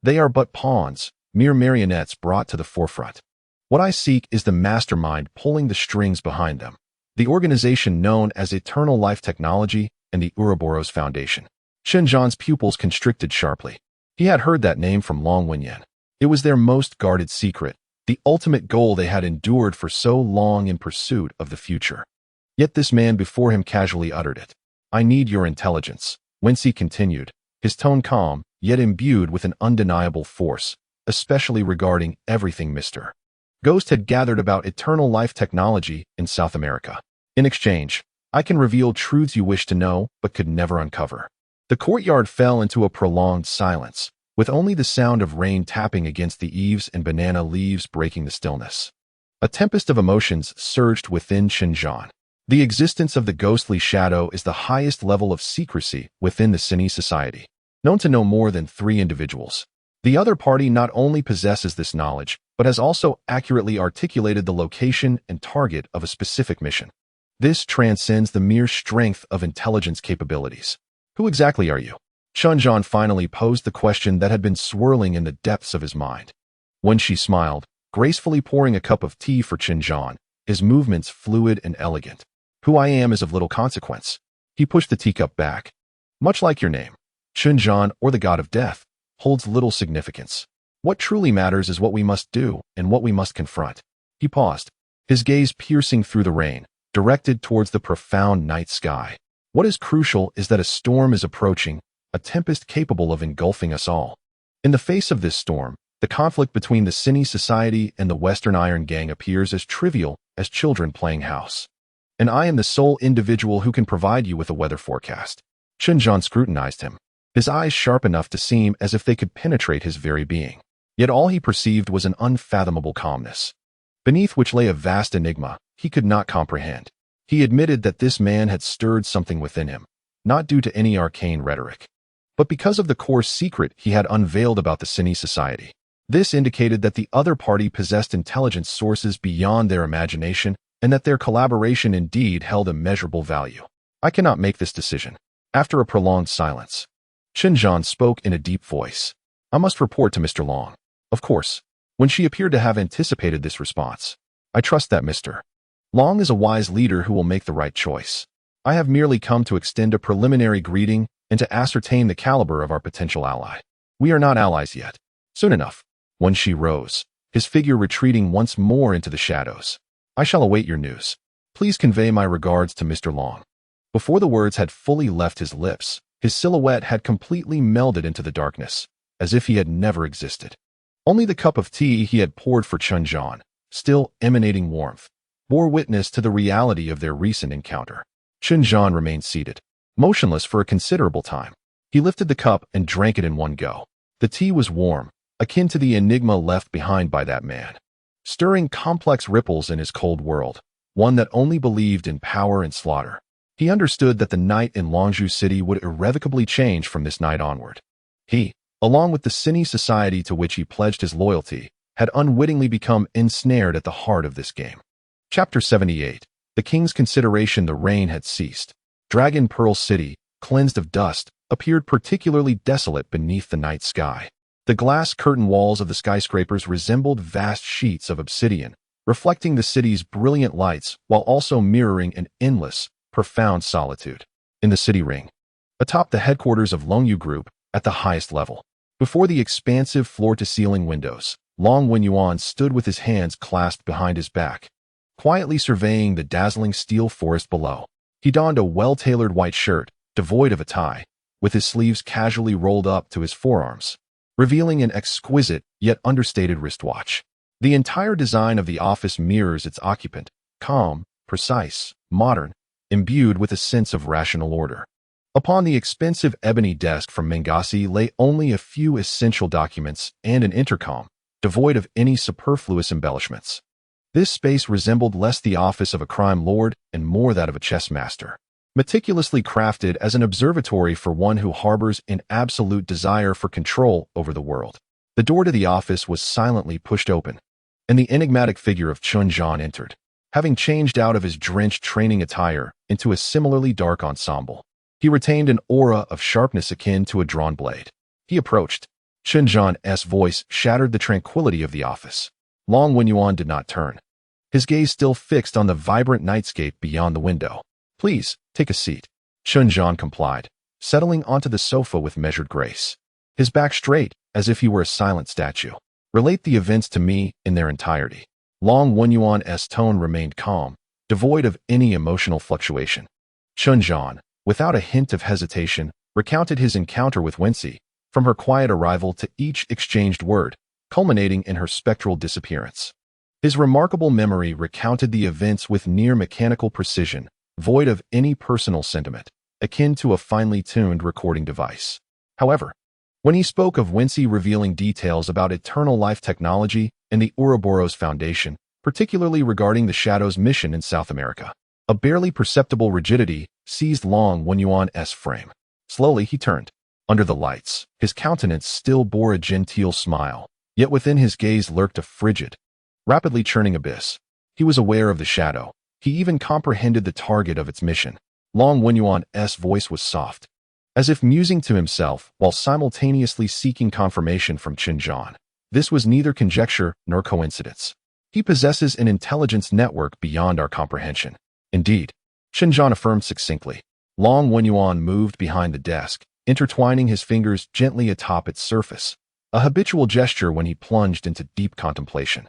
They are but pawns, mere marionettes brought to the forefront. What I seek is the mastermind pulling the strings behind them, the organization known as Eternal Life Technology and the Ouroboros Foundation. Chun Zhan's pupils constricted sharply. He had heard that name from Long Wenyan. It was their most guarded secret, the ultimate goal they had endured for so long in pursuit of the future. Yet this man before him casually uttered it. I need your intelligence, Wen Xi continued, his tone calm, yet imbued with an undeniable force, especially regarding everything Mr. Ghost had gathered about Eternal Life Technology in South America. In exchange, I can reveal truths you wish to know but could never uncover. The courtyard fell into a prolonged silence, with only the sound of rain tapping against the eaves and banana leaves breaking the stillness. A tempest of emotions surged within Chun Zhan. The existence of the ghostly shadow is the highest level of secrecy within the Cine society, known to no more than 3 individuals. The other party not only possesses this knowledge, but has also accurately articulated the location and target of a specific mission. This transcends the mere strength of intelligence capabilities. Who exactly are you? Chun Zhan finally posed the question that had been swirling in the depths of his mind. Wen Xi smiled, gracefully pouring a cup of tea for Chun Zhan, his movements fluid and elegant. Who I am is of little consequence. He pushed the teacup back. Much like your name, Chun Zhan, or the god of death, holds little significance. What truly matters is what we must do and what we must confront. He paused, his gaze piercing through the rain, directed towards the profound night sky. What is crucial is that a storm is approaching, a tempest capable of engulfing us all. In the face of this storm, the conflict between the Cine society and the Western Iron Gang appears as trivial as children playing house. And I am the sole individual who can provide you with a weather forecast. Chun Zhan scrutinized him, his eyes sharp enough to seem as if they could penetrate his very being. Yet all he perceived was an unfathomable calmness, beneath which lay a vast enigma he could not comprehend. He admitted that this man had stirred something within him, not due to any arcane rhetoric, but because of the core secret he had unveiled about the Cine society. This indicated that the other party possessed intelligence sources beyond their imagination and that their collaboration indeed held immeasurable value. I cannot make this decision. After a prolonged silence, Xinjiang spoke in a deep voice. I must report to Mr. Long. Of course, when she appeared to have anticipated this response. I trust that Mr. Long is a wise leader who will make the right choice. I have merely come to extend a preliminary greeting and to ascertain the caliber of our potential ally. We are not allies yet. Soon enough. Wen Xi rose, his figure retreating once more into the shadows. I shall await your news. Please convey my regards to Mr. Long. Before the words had fully left his lips, his silhouette had completely melded into the darkness, as if he had never existed. Only the cup of tea he had poured for Xinjiang, still emanating warmth, bore witness to the reality of their recent encounter. Xinjiang remained seated, motionless for a considerable time. He lifted the cup and drank it in one go. The tea was warm, akin to the enigma left behind by that man, stirring complex ripples in his cold world, one that only believed in power and slaughter. He understood that the night in Longzhou City would irrevocably change from this night onward. He, along with the Cine society to which he pledged his loyalty, had unwittingly become ensnared at the heart of this game. Chapter 78. The King's Consideration. The rain had ceased. Dragon Pearl City, cleansed of dust, appeared particularly desolate beneath the night sky. The glass curtain walls of the skyscrapers resembled vast sheets of obsidian, reflecting the city's brilliant lights while also mirroring an endless, profound solitude. In the city ring, atop the headquarters of Longyu Group, at the highest level, before the expansive floor-to-ceiling windows, Long Wenyuan stood with his hands clasped behind his back, quietly surveying the dazzling steel forest below. He donned a well-tailored white shirt, devoid of a tie, with his sleeves casually rolled up to his forearms, revealing an exquisite yet understated wristwatch. The entire design of the office mirrors its occupant, calm, precise, modern, imbued with a sense of rational order. Upon the expensive ebony desk from Mengasi lay only a few essential documents and an intercom, devoid of any superfluous embellishments. This space resembled less the office of a crime lord and more that of a chess master, meticulously crafted as an observatory for one who harbors an absolute desire for control over the world. The door to the office was silently pushed open, and the enigmatic figure of Xinjiang entered, having changed out of his drenched training attire into a similarly dark ensemble. He retained an aura of sharpness akin to a drawn blade. He approached. Xinjiang's voice shattered the tranquility of the office. Long Wenyuan did not turn, his gaze still fixed on the vibrant nightscape beyond the window. Please, take a seat. Xinjiang complied, settling onto the sofa with measured grace, his back straight, as if he were a silent statue. Relate the events to me in their entirety. Long Wenyuan's tone remained calm, devoid of any emotional fluctuation. Xinjiang, without a hint of hesitation, recounted his encounter with Wen Xi, from her quiet arrival to each exchanged word, culminating in her spectral disappearance. His remarkable memory recounted the events with near mechanical precision, void of any personal sentiment, akin to a finely tuned recording device. However, when he spoke of Wen Xi revealing details about eternal life technology and the Ouroboros Foundation, particularly regarding the Shadow's mission in South America, a barely perceptible rigidity seized Long Wenyuan's frame. Slowly he turned. Under the lights, his countenance still bore a genteel smile, yet within his gaze lurked a frigid, rapidly churning abyss. He was aware of the Shadow. He even comprehended the target of its mission. Long Wenyuan's voice was soft, as if musing to himself while simultaneously seeking confirmation from Xinjiang. This was neither conjecture nor coincidence. He possesses an intelligence network beyond our comprehension. Indeed, Xinjiang affirmed succinctly. Long Wenyuan moved behind the desk, intertwining his fingers gently atop its surface, a habitual gesture when he plunged into deep contemplation.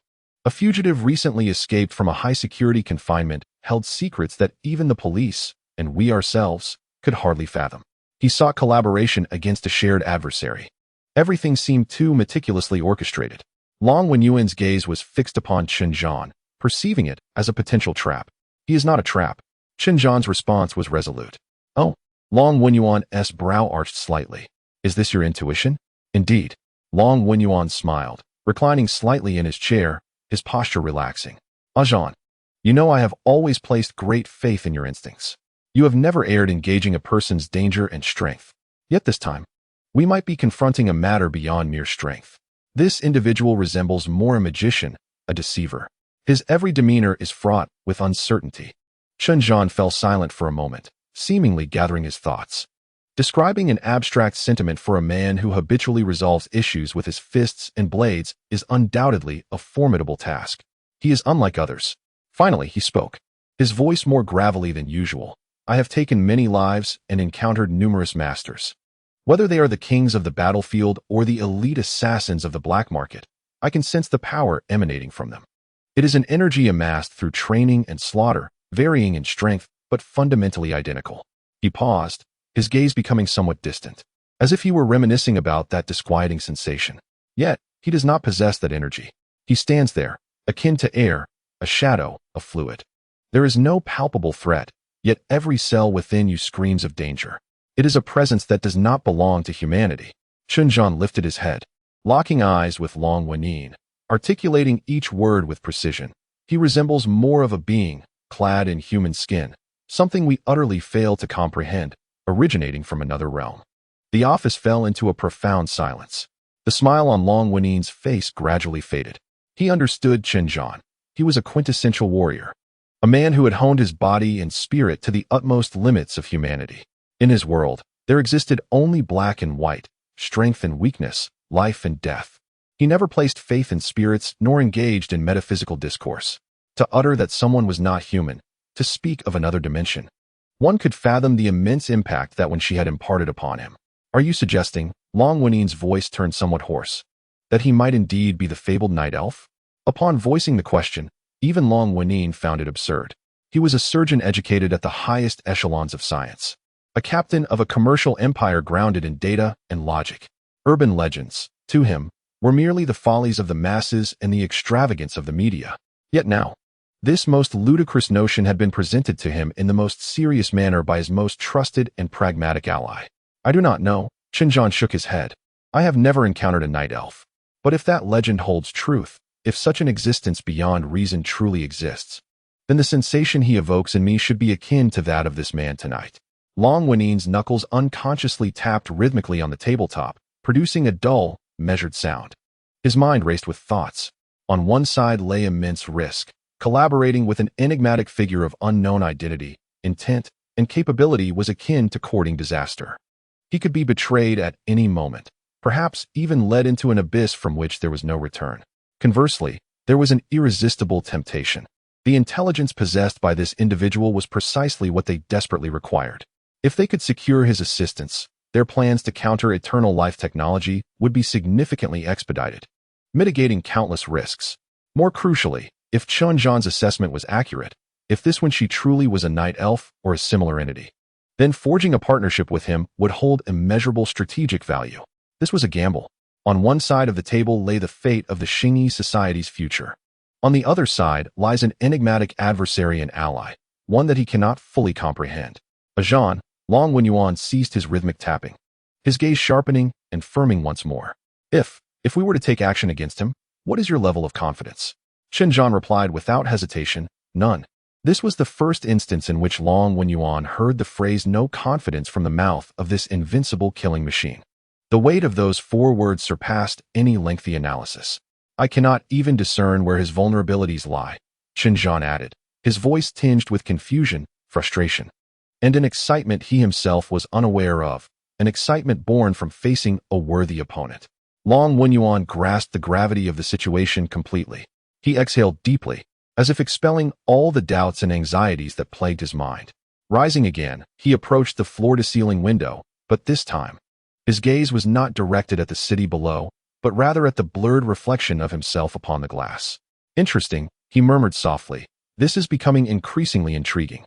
A fugitive recently escaped from a high-security confinement held secrets that even the police, and we ourselves, could hardly fathom. He sought collaboration against a shared adversary. Everything seemed too meticulously orchestrated. Long Wenyuan's gaze was fixed upon Xinjiang, perceiving it as a potential trap. He is not a trap. Xinjiang's response was resolute. Oh. Long Wenyuan's brow arched slightly. Is this your intuition? Indeed. Long Wenyuan smiled, reclining slightly in his chair, his posture relaxing. Ajahn. You know I have always placed great faith in your instincts. You have never erred in gauging a person's danger and strength. Yet this time, we might be confronting a matter beyond mere strength. This individual resembles more a magician, a deceiver. His every demeanor is fraught with uncertainty. Chen Zhan fell silent for a moment, seemingly gathering his thoughts. Describing an abstract sentiment for a man who habitually resolves issues with his fists and blades is undoubtedly a formidable task. He is unlike others. Finally, he spoke, his voice more gravelly than usual. I have taken many lives and encountered numerous masters. Whether they are the kings of the battlefield or the elite assassins of the black market, I can sense the power emanating from them. It is an energy amassed through training and slaughter, varying in strength, but fundamentally identical. He paused, his gaze becoming somewhat distant, as if he were reminiscing about that disquieting sensation. Yet, he does not possess that energy. He stands there, akin to air, a shadow, a fluid. There is no palpable threat, yet every cell within you screams of danger. It is a presence that does not belong to humanity. Chen Zhan lifted his head, locking eyes with Long Wenyin, articulating each word with precision. He resembles more of a being, clad in human skin, something we utterly fail to comprehend, originating from another realm. The office fell into a profound silence. The smile on Long Wenyin's face gradually faded. He understood Chen Zhan. He was a quintessential warrior, a man who had honed his body and spirit to the utmost limits of humanity. In his world, there existed only black and white, strength and weakness, life and death. He never placed faith in spirits nor engaged in metaphysical discourse. To utter that someone was not human, to speak of another dimension, one could fathom the immense impact that when she had imparted upon him. Are you suggesting, Long Wenyin's voice turned somewhat hoarse, that he might indeed be the fabled night elf? Upon voicing the question, even Long Wenyin found it absurd. He was a surgeon educated at the highest echelons of science, a captain of a commercial empire grounded in data and logic. Urban legends, to him, were merely the follies of the masses and the extravagance of the media. Yet now, this most ludicrous notion had been presented to him in the most serious manner by his most trusted and pragmatic ally. I do not know, Chen Zhan shook his head. I have never encountered a night elf. But if that legend holds truth, if such an existence beyond reason truly exists, then the sensation he evokes in me should be akin to that of this man tonight. Long Wenyin's knuckles unconsciously tapped rhythmically on the tabletop, producing a dull, measured sound. His mind raced with thoughts. On one side lay immense risk, collaborating with an enigmatic figure of unknown identity, intent, and capability was akin to courting disaster. He could be betrayed at any moment, perhaps even led into an abyss from which there was no return. Conversely, there was an irresistible temptation. The intelligence possessed by this individual was precisely what they desperately required. If they could secure his assistance, their plans to counter eternal life technology would be significantly expedited, mitigating countless risks. More crucially, if Chen Zhan's assessment was accurate, if this Wen Xi truly was a night elf or a similar entity, then forging a partnership with him would hold immeasurable strategic value. This was a gamble. On one side of the table lay the fate of the Xingyi society's future. On the other side lies an enigmatic adversary and ally, one that he cannot fully comprehend. Zhan, Long Wenyuan ceased his rhythmic tapping, his gaze sharpening and firming once more. If we were to take action against him, what is your level of confidence? Chen Zhan replied without hesitation, none. This was the first instance in which Long Wenyuan heard the phrase no confidence from the mouth of this invincible killing machine. The weight of those 4 words surpassed any lengthy analysis. I cannot even discern where his vulnerabilities lie, Chen Zhan added, his voice tinged with confusion, frustration, and an excitement he himself was unaware of, an excitement born from facing a worthy opponent. Long Wenyuan grasped the gravity of the situation completely. He exhaled deeply, as if expelling all the doubts and anxieties that plagued his mind. Rising again, he approached the floor-to-ceiling window, but this time, his gaze was not directed at the city below, but rather at the blurred reflection of himself upon the glass. Interesting, he murmured softly. This is becoming increasingly intriguing.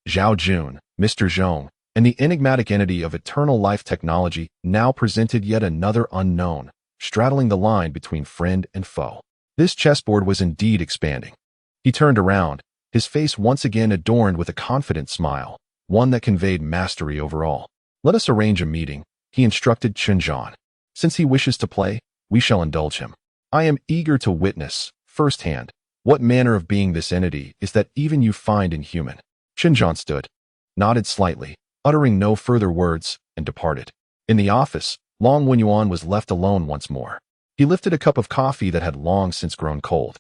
Zhao Jun, Mr. Zhong, and the enigmatic entity of eternal life technology now presented yet another unknown, straddling the line between friend and foe. This chessboard was indeed expanding. He turned around, his face once again adorned with a confident smile, one that conveyed mastery over all. Let us arrange a meeting, he instructed Chen Zhan. Since he wishes to play, we shall indulge him. I am eager to witness, firsthand, What manner of being this entity is that even you find inhuman? Xinjiang stood, nodded slightly, uttering no further words, and departed. In the office, Long Wenyuan was left alone once more. He lifted a cup of coffee that had long since grown cold,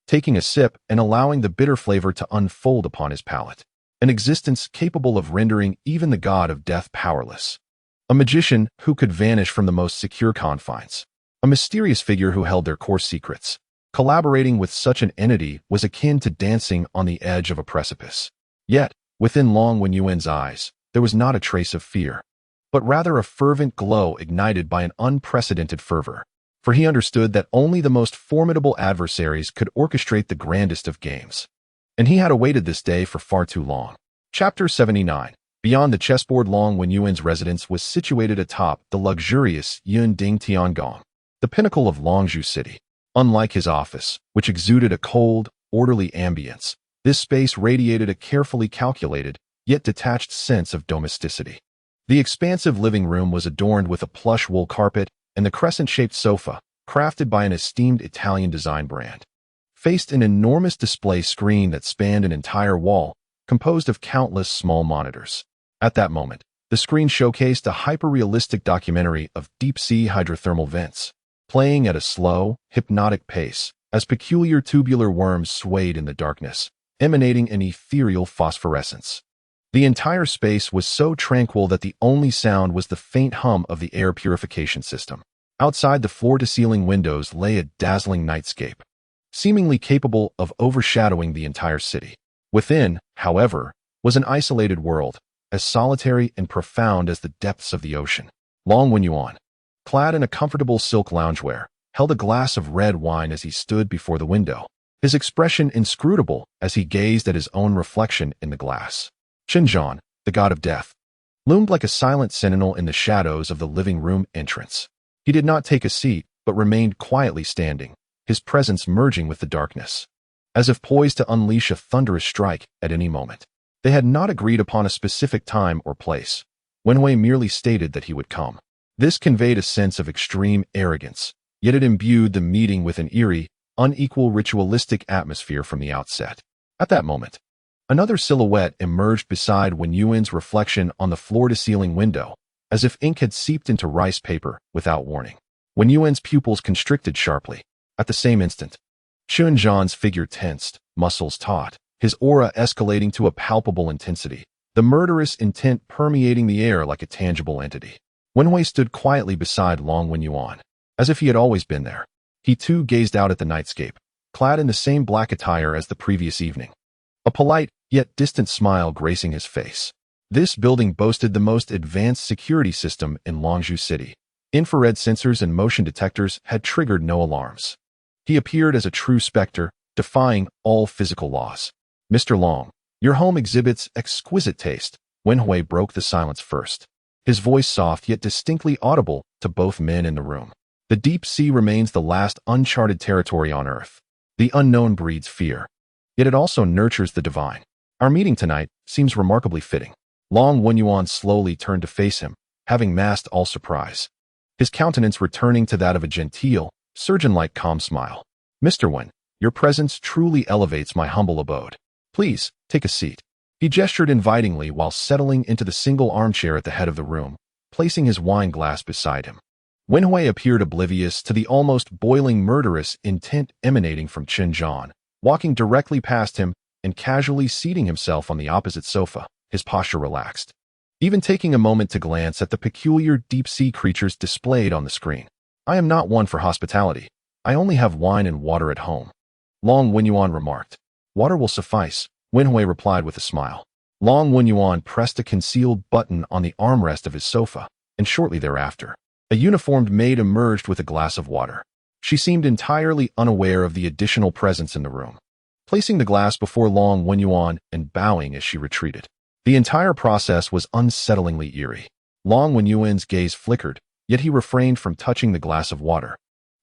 taking a sip and allowing the bitter flavor to unfold upon his palate. An existence capable of rendering even the god of death powerless. A magician who could vanish from the most secure confines. A mysterious figure who held their core secrets. Collaborating with such an entity was akin to dancing on the edge of a precipice. Yet, within Long Wenyuan's eyes, there was not a trace of fear, but rather a fervent glow ignited by an unprecedented fervor. For he understood that only the most formidable adversaries could orchestrate the grandest of games. And he had awaited this day for far too long. Chapter 79. Beyond the chessboard, Long Wenyuan's residence was situated atop the luxurious Yunding Tiangong, the pinnacle of Longzhou City. Unlike his office, which exuded a cold, orderly ambience, this space radiated a carefully calculated, yet detached sense of domesticity. The expansive living room was adorned with a plush wool carpet and the crescent-shaped sofa, crafted by an esteemed Italian design brand, faced an enormous display screen that spanned an entire wall, composed of countless small monitors. At that moment, the screen showcased a hyper-realistic documentary of deep-sea hydrothermal vents, playing at a slow, hypnotic pace as peculiar tubular worms swayed in the darkness, emanating an ethereal phosphorescence. The entire space was so tranquil that the only sound was the faint hum of the air purification system. Outside the floor-to-ceiling windows lay a dazzling nightscape, seemingly capable of overshadowing the entire city. Within, however, was an isolated world, as solitary and profound as the depths of the ocean. Long Wenyuan, clad in a comfortable silk loungewear, held a glass of red wine as he stood before the window, his expression inscrutable as he gazed at his own reflection in the glass. Xinjiang, the god of death, loomed like a silent sentinel in the shadows of the living room entrance. He did not take a seat, but remained quietly standing, his presence merging with the darkness, as if poised to unleash a thunderous strike at any moment. They had not agreed upon a specific time or place. Wenhui merely stated that he would come. This conveyed a sense of extreme arrogance, yet it imbued the meeting with an eerie, unequal ritualistic atmosphere from the outset. At that moment, another silhouette emerged beside Wenyuan's reflection on the floor-to-ceiling window, as if ink had seeped into rice paper without warning. Wenyuan's pupils constricted sharply. At the same instant, Xinjiang's figure tensed, muscles taut, his aura escalating to a palpable intensity, the murderous intent permeating the air like a tangible entity. Wenhui stood quietly beside Long Wenyuan, as if he had always been there. He too gazed out at the nightscape, clad in the same black attire as the previous evening, a polite yet distant smile gracing his face. This building boasted the most advanced security system in Longzhou City. Infrared sensors and motion detectors had triggered no alarms. He appeared as a true specter, defying all physical laws. Mr. Long, your home exhibits exquisite taste. Wenhui broke the silence first, his voice soft yet distinctly audible to both men in the room. The deep sea remains the last uncharted territory on Earth. The unknown breeds fear, yet it also nurtures the divine. Our meeting tonight seems remarkably fitting. Long Wenyuan slowly turned to face him, having masked all surprise, his countenance returning to that of a genteel, surgeon-like calm smile. Mr. Wen, your presence truly elevates my humble abode. Please, take a seat. He gestured invitingly while settling into the single armchair at the head of the room, placing his wine glass beside him. Wenhui appeared oblivious to the almost boiling murderous intent emanating from Xinjiang, walking directly past him and casually seating himself on the opposite sofa, his posture relaxed, even taking a moment to glance at the peculiar deep-sea creatures displayed on the screen. I am not one for hospitality. I only have wine and water at home, Long Wenyuan remarked. Water will suffice, Wenhui replied with a smile. Long Wenyuan pressed a concealed button on the armrest of his sofa, and shortly thereafter, a uniformed maid emerged with a glass of water. She seemed entirely unaware of the additional presence in the room, placing the glass before Long Wenyuan and bowing as she retreated. The entire process was unsettlingly eerie. Long Wenyuan's gaze flickered, yet he refrained from touching the glass of water,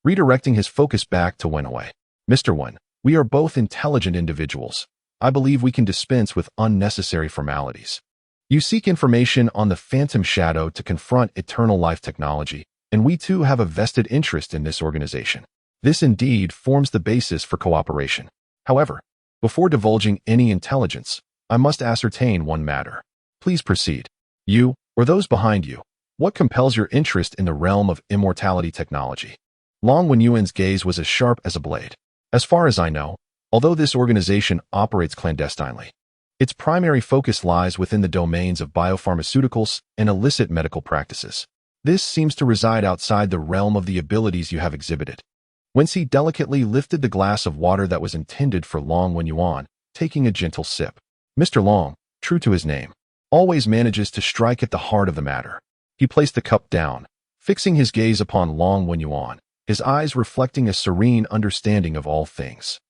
redirecting his focus back to Wenhui. Mr. Wen, we are both intelligent individuals. I believe we can dispense with unnecessary formalities. You seek information on the phantom shadow to confront eternal life technology, and we too have a vested interest in this organization. This indeed forms the basis for cooperation. However, before divulging any intelligence, I must ascertain one matter. Please proceed. You, or those behind you, what compels your interest in the realm of immortality technology? Long Wenyuan's gaze was as sharp as a blade. As far as I know, although this organization operates clandestinely, its primary focus lies within the domains of biopharmaceuticals and illicit medical practices. This seems to reside outside the realm of the abilities you have exhibited. Wen Xi delicately lifted the glass of water that was intended for Long Wenyuan, taking a gentle sip. Mr. Long, true to his name, always manages to strike at the heart of the matter. He placed the cup down, fixing his gaze upon Long Wenyuan, his eyes reflecting a serene understanding of all things.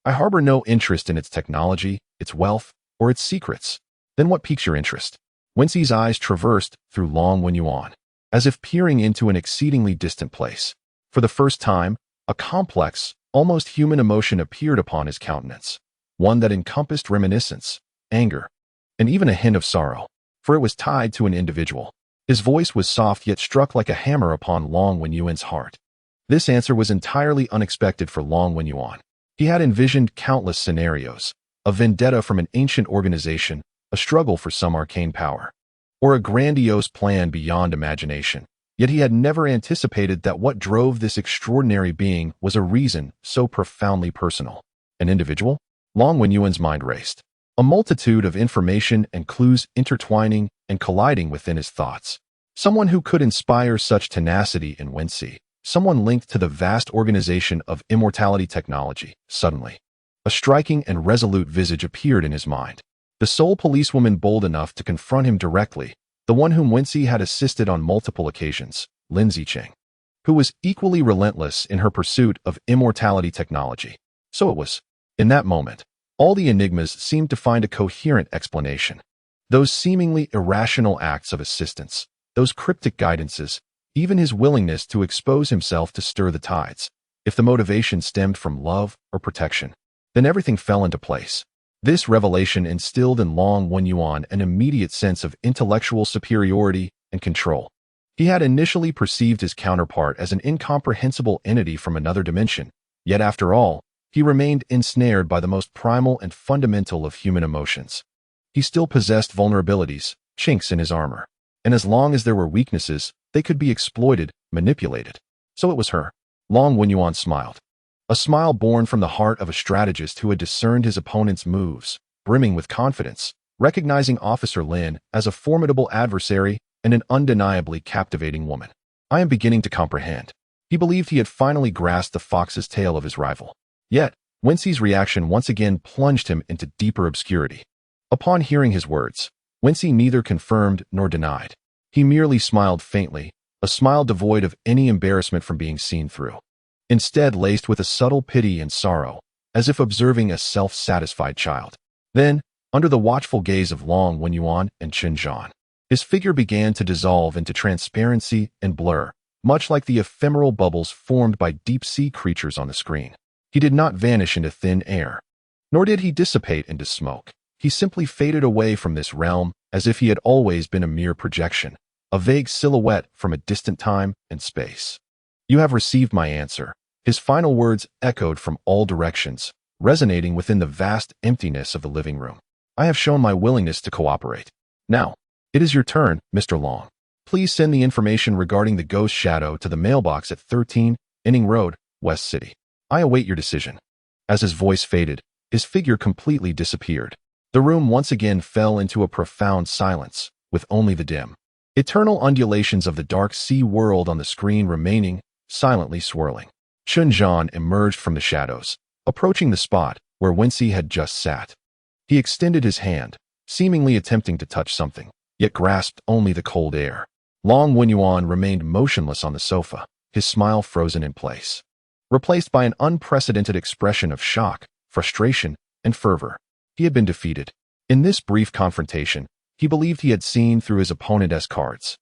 I harbor no interest in its technology, its wealth, or its secrets. Then what piques your interest? Wen Xi's eyes traversed through Long Wenyuan, as if peering into an exceedingly distant place. For the first time, a complex, almost human emotion appeared upon his countenance, one that encompassed reminiscence, anger, and even a hint of sorrow, for it was tied to an individual. His voice was soft yet struck like a hammer upon Long Wenyuan's heart. This answer was entirely unexpected for Long Wenyuan. He had envisioned countless scenarios, a vendetta from an ancient organization, a struggle for some arcane power, or a grandiose plan beyond imagination. Yet he had never anticipated that what drove this extraordinary being was a reason so profoundly personal. An individual? Long Wenyuan's mind raced. A multitude of information and clues intertwining and colliding within his thoughts. Someone who could inspire such tenacity in Wen Xi. Someone linked to the vast organization of immortality technology. Suddenly, a striking and resolute visage appeared in his mind. The sole policewoman bold enough to confront him directly, the one whom Wen Xi had assisted on multiple occasions, Lin Zicheng, who was equally relentless in her pursuit of immortality technology. So it was, in that moment, all the enigmas seemed to find a coherent explanation. Those seemingly irrational acts of assistance, those cryptic guidances, even his willingness to expose himself to stir the tides. If the motivation stemmed from love or protection, then everything fell into place. This revelation instilled in Long Wenyuan an immediate sense of intellectual superiority and control. He had initially perceived his counterpart as an incomprehensible entity from another dimension, yet after all, he remained ensnared by the most primal and fundamental of human emotions. He still possessed vulnerabilities, chinks in his armor, and as long as there were weaknesses, they could be exploited, manipulated. So it was her. Long Wenyuan smiled. A smile born from the heart of a strategist who had discerned his opponent's moves, brimming with confidence, recognizing Officer Lin as a formidable adversary and an undeniably captivating woman. I am beginning to comprehend. He believed he had finally grasped the fox's tail of his rival. Yet, Wen Xi's reaction once again plunged him into deeper obscurity. Upon hearing his words, Wen Xi neither confirmed nor denied. He merely smiled faintly, a smile devoid of any embarrassment from being seen through. Instead laced with a subtle pity and sorrow, as if observing a self-satisfied child. Then, under the watchful gaze of Long Wenyuan and Chen Zhan, his figure began to dissolve into transparency and blur, much like the ephemeral bubbles formed by deep-sea creatures on the screen. He did not vanish into thin air, nor did he dissipate into smoke. He simply faded away from this realm as if he had always been a mere projection, a vague silhouette from a distant time and space. You have received my answer. His final words echoed from all directions, resonating within the vast emptiness of the living room. I have shown my willingness to cooperate. Now, it is your turn, Mr. Long. Please send the information regarding the ghost shadow to the mailbox at 13 Inning Road, West City. I await your decision. As his voice faded, his figure completely disappeared. The room once again fell into a profound silence, with only the dim, eternal undulations of the dark sea world on the screen remaining, silently swirling. Chen Zhan emerged from the shadows, approaching the spot where Wen Xi had just sat. He extended his hand, seemingly attempting to touch something, yet grasped only the cold air. Long Wenyuan remained motionless on the sofa, his smile frozen in place, replaced by an unprecedented expression of shock, frustration, and fervor. He had been defeated. In this brief confrontation, he believed he had seen through his opponent's cards,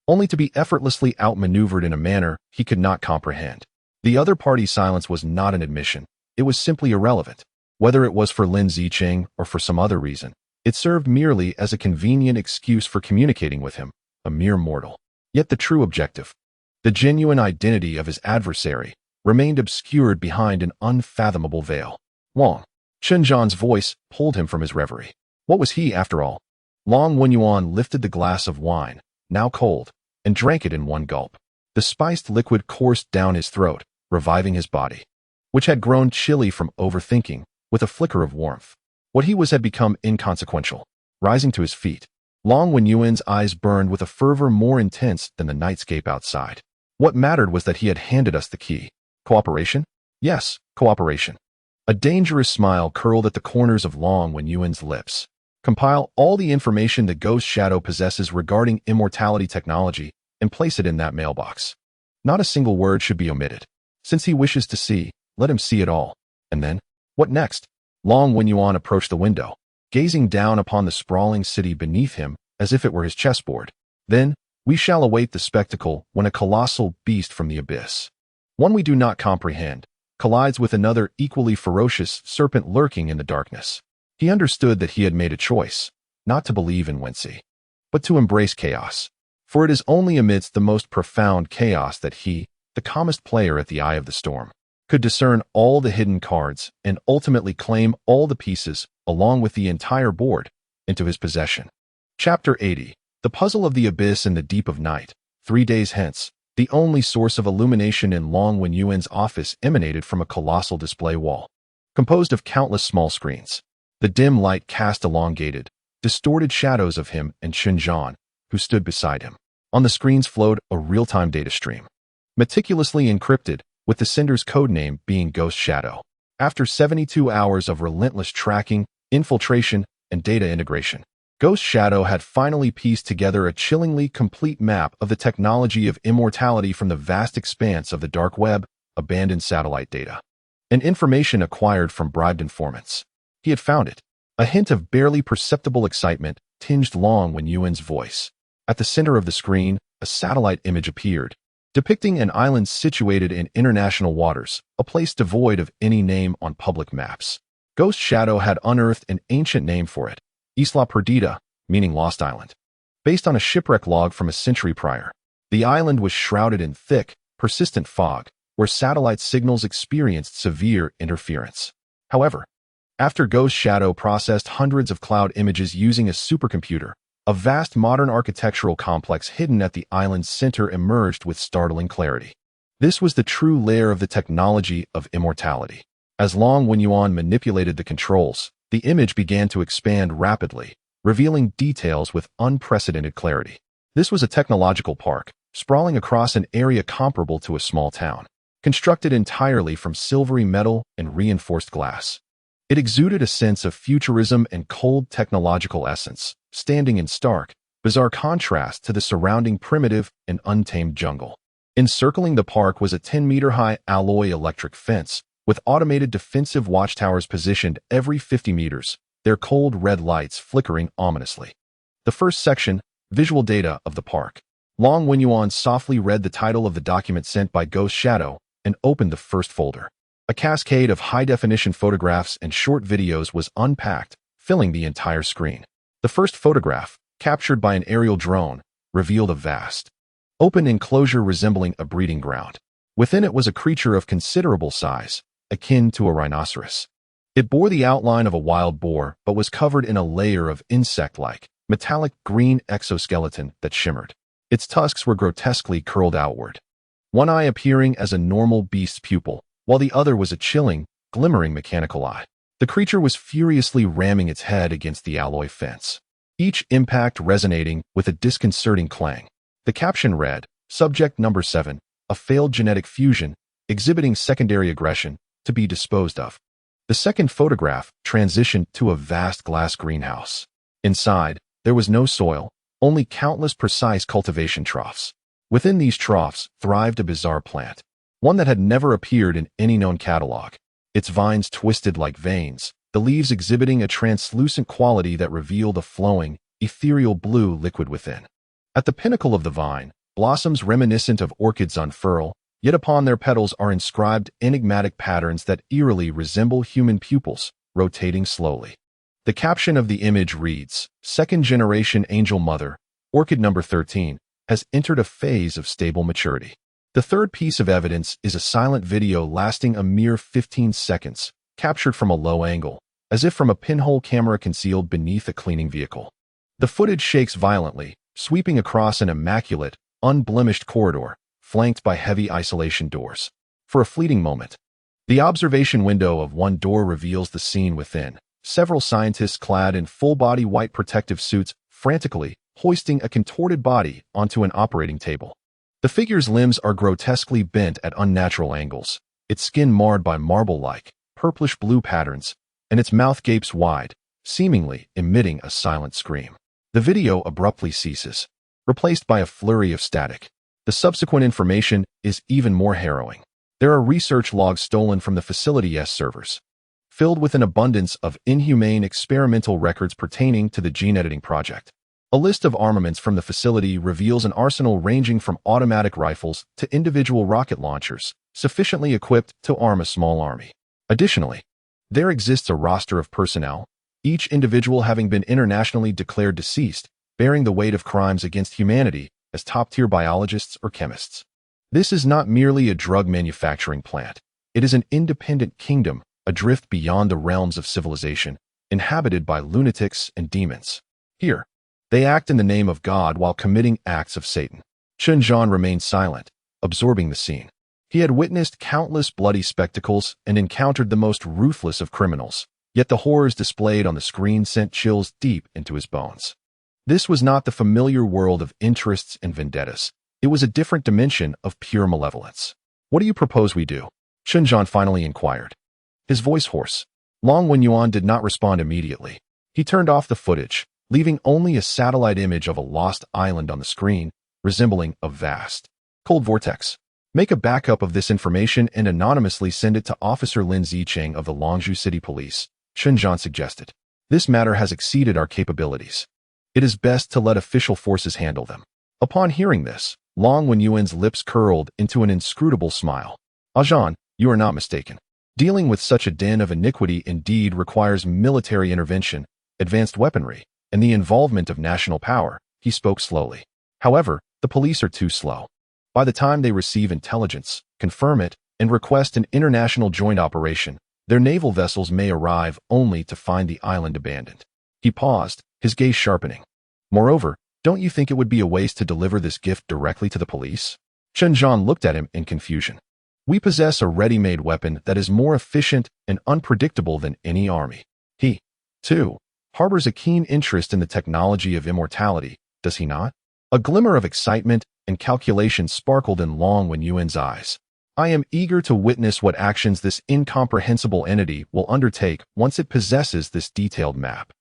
only to be effortlessly outmaneuvered in a manner he could not comprehend. The other party's silence was not an admission. It was simply irrelevant. Whether it was for Lin Zicheng or for some other reason, it served merely as a convenient excuse for communicating with him, a mere mortal. Yet the true objective, the genuine identity of his adversary, remained obscured behind an unfathomable veil. Long Zhan's voice pulled him from his reverie. What was he, after all? Long Wenyuan lifted the glass of wine, now cold, and drank it in one gulp. The spiced liquid coursed down his throat, reviving his body, which had grown chilly from overthinking, with a flicker of warmth. What he was had become inconsequential. Rising to his feet, Long Wenyuan's eyes burned with a fervor more intense than the nightscape outside. What mattered was that he had handed us the key. Cooperation? Yes, cooperation. A dangerous smile curled at the corners of Long Wenyuan's lips. Compile all the information the Ghost Shadow possesses regarding immortality technology and place it in that mailbox. Not a single word should be omitted. Since he wishes to see, let him see it all. And then, what next? Long Wenyuan approached the window, gazing down upon the sprawling city beneath him as if it were his chessboard. Then, we shall await the spectacle when a colossal beast from the abyss, one we do not comprehend, collides with another equally ferocious serpent lurking in the darkness. He understood that he had made a choice, not to believe in Wen Xi, but to embrace chaos. For it is only amidst the most profound chaos that he, the calmest player at the eye of the storm, could discern all the hidden cards and ultimately claim all the pieces, along with the entire board, into his possession. Chapter 80. The Puzzle of the Abyss in the Deep of Night. 3 days hence, the only source of illumination in Long Wenyuan's office emanated from a colossal display wall, composed of countless small screens. The dim light cast elongated, distorted shadows of him and Zhan, who stood beside him. On the screens flowed a real-time data stream, meticulously encrypted, with the sender's codename being Ghost Shadow. After 72 hours of relentless tracking, infiltration, and data integration, Ghost Shadow had finally pieced together a chillingly complete map of the technology of immortality from the vast expanse of the dark web, abandoned satellite data, and information acquired from bribed informants. He had found it. A hint of barely perceptible excitement tinged Long Wenyuan's voice. At the center of the screen, a satellite image appeared, depicting an island situated in international waters, a place devoid of any name on public maps. Ghost Shadow had unearthed an ancient name for it, Isla Perdida, meaning Lost Island. Based on a shipwreck log from a century prior, the island was shrouded in thick, persistent fog, where satellite signals experienced severe interference. However, after Ghost Shadow processed hundreds of cloud images using a supercomputer, a vast modern architectural complex hidden at the island's center emerged with startling clarity. This was the true lair of the technology of immortality. As Long Wenyuan manipulated the controls, the image began to expand rapidly, revealing details with unprecedented clarity. This was a technological park, sprawling across an area comparable to a small town, constructed entirely from silvery metal and reinforced glass. It exuded a sense of futurism and cold technological essence, standing in stark, bizarre contrast to the surrounding primitive and untamed jungle. Encircling the park was a 10-meter-high alloy electric fence, with automated defensive watchtowers positioned every 50 meters, their cold red lights flickering ominously. The first section, visual data of the park. Long Wenyuan softly read the title of the document sent by Ghost Shadow and opened the first folder. A cascade of high-definition photographs and short videos was unpacked, filling the entire screen. The first photograph, captured by an aerial drone, revealed a vast, open enclosure resembling a breeding ground. Within it was a creature of considerable size, akin to a rhinoceros. It bore the outline of a wild boar, but was covered in a layer of insect-like, metallic green exoskeleton that shimmered. Its tusks were grotesquely curled outward, one eye appearing as a normal beast's pupil, while the other was a chilling, glimmering mechanical eye. The creature was furiously ramming its head against the alloy fence, each impact resonating with a disconcerting clang. The caption read, Subject Number 7, a failed genetic fusion, exhibiting secondary aggression, to be disposed of. The second photograph transitioned to a vast glass greenhouse. Inside, there was no soil, only countless precise cultivation troughs. Within these troughs thrived a bizarre plant, one that had never appeared in any known catalog. Its vines twisted like veins, the leaves exhibiting a translucent quality that revealed a flowing, ethereal blue liquid within. At the pinnacle of the vine, blossoms reminiscent of orchids unfurl, yet upon their petals are inscribed enigmatic patterns that eerily resemble human pupils, rotating slowly. The caption of the image reads, Second-generation angel mother, orchid number 13, has entered a phase of stable maturity. The third piece of evidence is a silent video lasting a mere 15 seconds, captured from a low angle, as if from a pinhole camera concealed beneath a cleaning vehicle. The footage shakes violently, sweeping across an immaculate, unblemished corridor, flanked by heavy isolation doors. For a fleeting moment, the observation window of one door reveals the scene within. Several scientists clad in full-body white protective suits frantically hoisting a contorted body onto an operating table. The figure's limbs are grotesquely bent at unnatural angles, its skin marred by marble-like, purplish-blue patterns, and its mouth gapes wide, seemingly emitting a silent scream. The video abruptly ceases, replaced by a flurry of static. The subsequent information is even more harrowing. There are research logs stolen from the facility's servers, filled with an abundance of inhumane experimental records pertaining to the gene editing project. A list of armaments from the facility reveals an arsenal ranging from automatic rifles to individual rocket launchers, sufficiently equipped to arm a small army. Additionally, there exists a roster of personnel, each individual having been internationally declared deceased, bearing the weight of crimes against humanity as top-tier biologists or chemists. This is not merely a drug manufacturing plant. It is an independent kingdom, adrift beyond the realms of civilization, inhabited by lunatics and demons. Here, they act in the name of God while committing acts of Satan. Chen Zhan remained silent, absorbing the scene. He had witnessed countless bloody spectacles and encountered the most ruthless of criminals, yet the horrors displayed on the screen sent chills deep into his bones. This was not the familiar world of interests and vendettas. It was a different dimension of pure malevolence. "What do you propose we do?" Chen Zhan finally inquired, his voice hoarse. Long Wenyuan did not respond immediately. He turned off the footage, leaving only a satellite image of a lost island on the screen, resembling a vast, cold vortex. "Make a backup of this information and anonymously send it to Officer Lin Zicheng of the Longzhou City Police," Chen Zhan suggested. "This matter has exceeded our capabilities. It is best to let official forces handle them." Upon hearing this, Long Wenyuan's lips curled into an inscrutable smile. "Zhan, you are not mistaken. Dealing with such a den of iniquity indeed requires military intervention, advanced weaponry, and the involvement of national power," he spoke slowly. "However, the police are too slow. By the time they receive intelligence, confirm it, and request an international joint operation, their naval vessels may arrive only to find the island abandoned." He paused, his gaze sharpening. "Moreover, don't you think it would be a waste to deliver this gift directly to the police?" Chen Zhan looked at him in confusion. "We possess a ready-made weapon that is more efficient and unpredictable than any army." He, too, harbors a keen interest in the technology of immortality, does he not? A glimmer of excitement and calculation sparkled in Long Wenyuan's eyes. "I am eager to witness what actions this incomprehensible entity will undertake once it possesses this detailed map.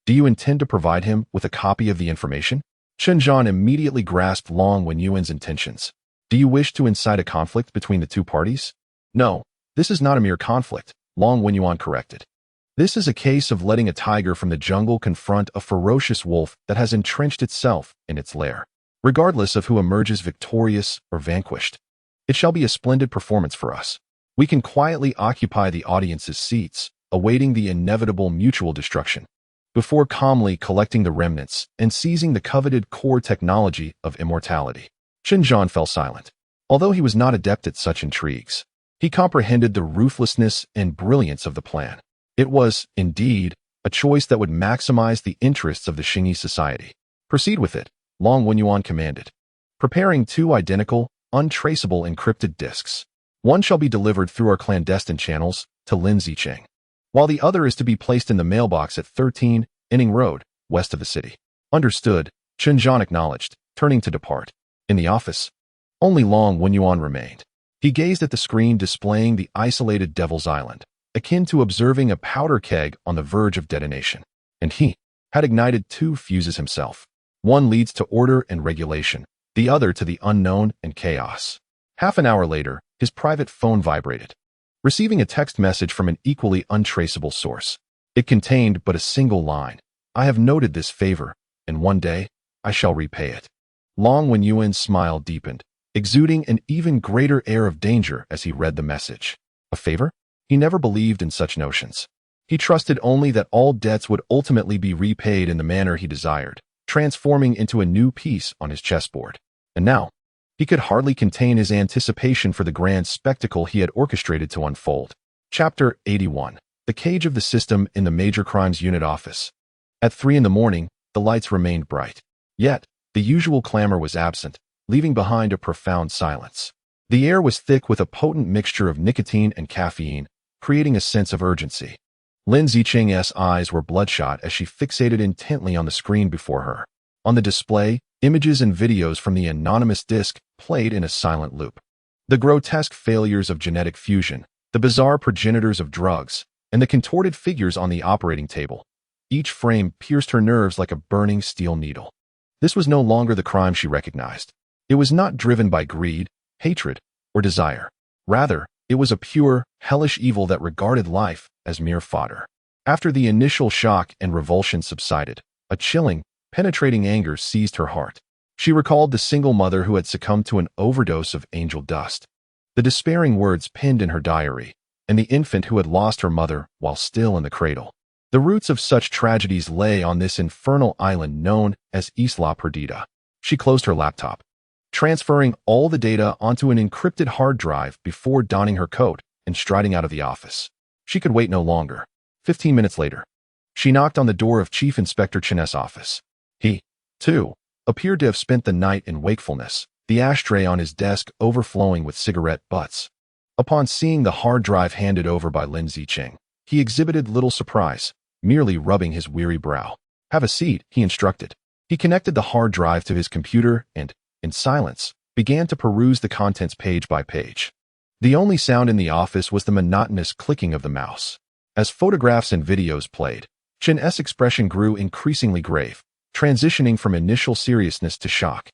Do you intend to provide him with a copy of the information?" Chen Zhan immediately grasped Long Wenyuan's intentions. "Do you wish to incite a conflict between the two parties?" "No, this is not a mere conflict," Long Wenyuan corrected. "This is a case of letting a tiger from the jungle confront a ferocious wolf that has entrenched itself in its lair. Regardless of who emerges victorious or vanquished, it shall be a splendid performance for us. We can quietly occupy the audience's seats, awaiting the inevitable mutual destruction, before calmly collecting the remnants and seizing the coveted core technology of immortality." Chen Zhan fell silent. Although he was not adept at such intrigues, he comprehended the ruthlessness and brilliance of the plan. It was, indeed, a choice that would maximize the interests of the Xingyi society. "Proceed with it," Long Wenyuan commanded, preparing two identical, untraceable encrypted disks. "One shall be delivered through our clandestine channels to Lin Zicheng, while the other is to be placed in the mailbox at 13 Inning Road, west of the city." "Understood," Chen Zhan acknowledged, turning to depart. In the office, only Long Wenyuan remained. He gazed at the screen displaying the isolated Devil's Island, akin to observing a powder keg on the verge of detonation. And he had ignited two fuses himself. One leads to order and regulation, the other to the unknown and chaos. Half an hour later, his private phone vibrated, receiving a text message from an equally untraceable source. It contained but a single line. "I have noted this favor, and one day I shall repay it." Long Wenyuan's smile deepened, exuding an even greater air of danger as he read the message. A favor? He never believed in such notions. He trusted only that all debts would ultimately be repaid in the manner he desired, transforming into a new piece on his chessboard. And now, he could hardly contain his anticipation for the grand spectacle he had orchestrated to unfold. Chapter 81. the cage of the system in the Major Crimes Unit office. At 3 in the morning, the lights remained bright. Yet, the usual clamor was absent, leaving behind a profound silence. The air was thick with a potent mixture of nicotine and caffeine, creating a sense of urgency. Lin Zicheng's eyes were bloodshot as she fixated intently on the screen before her. On the display, images and videos from the anonymous disk played in a silent loop. The grotesque failures of genetic fusion, the bizarre progenitors of drugs, and the contorted figures on the operating table. Each frame pierced her nerves like a burning steel needle. This was no longer the crime she recognized. It was not driven by greed, hatred, or desire. Rather, it was a pure, hellish evil that regarded life as mere fodder. After the initial shock and revulsion subsided, a chilling, penetrating anger seized her heart. She recalled the single mother who had succumbed to an overdose of angel dust, the despairing words penned in her diary, and the infant who had lost her mother while still in the cradle. The roots of such tragedies lay on this infernal island known as Isla Perdida. She closed her laptop, transferring all the data onto an encrypted hard drive before donning her coat and striding out of the office. She could wait no longer. 15 minutes later, she knocked on the door of Chief Inspector Chen's office. He, too, appeared to have spent the night in wakefulness, the ashtray on his desk overflowing with cigarette butts. Upon seeing the hard drive handed over by Lin Zicheng, he exhibited little surprise, merely rubbing his weary brow. "Have a seat," he instructed. He connected the hard drive to his computer and, in silence, began to peruse the contents page by page. The only sound in the office was the monotonous clicking of the mouse. As photographs and videos played, Chen's expression grew increasingly grave, transitioning from initial seriousness to shock,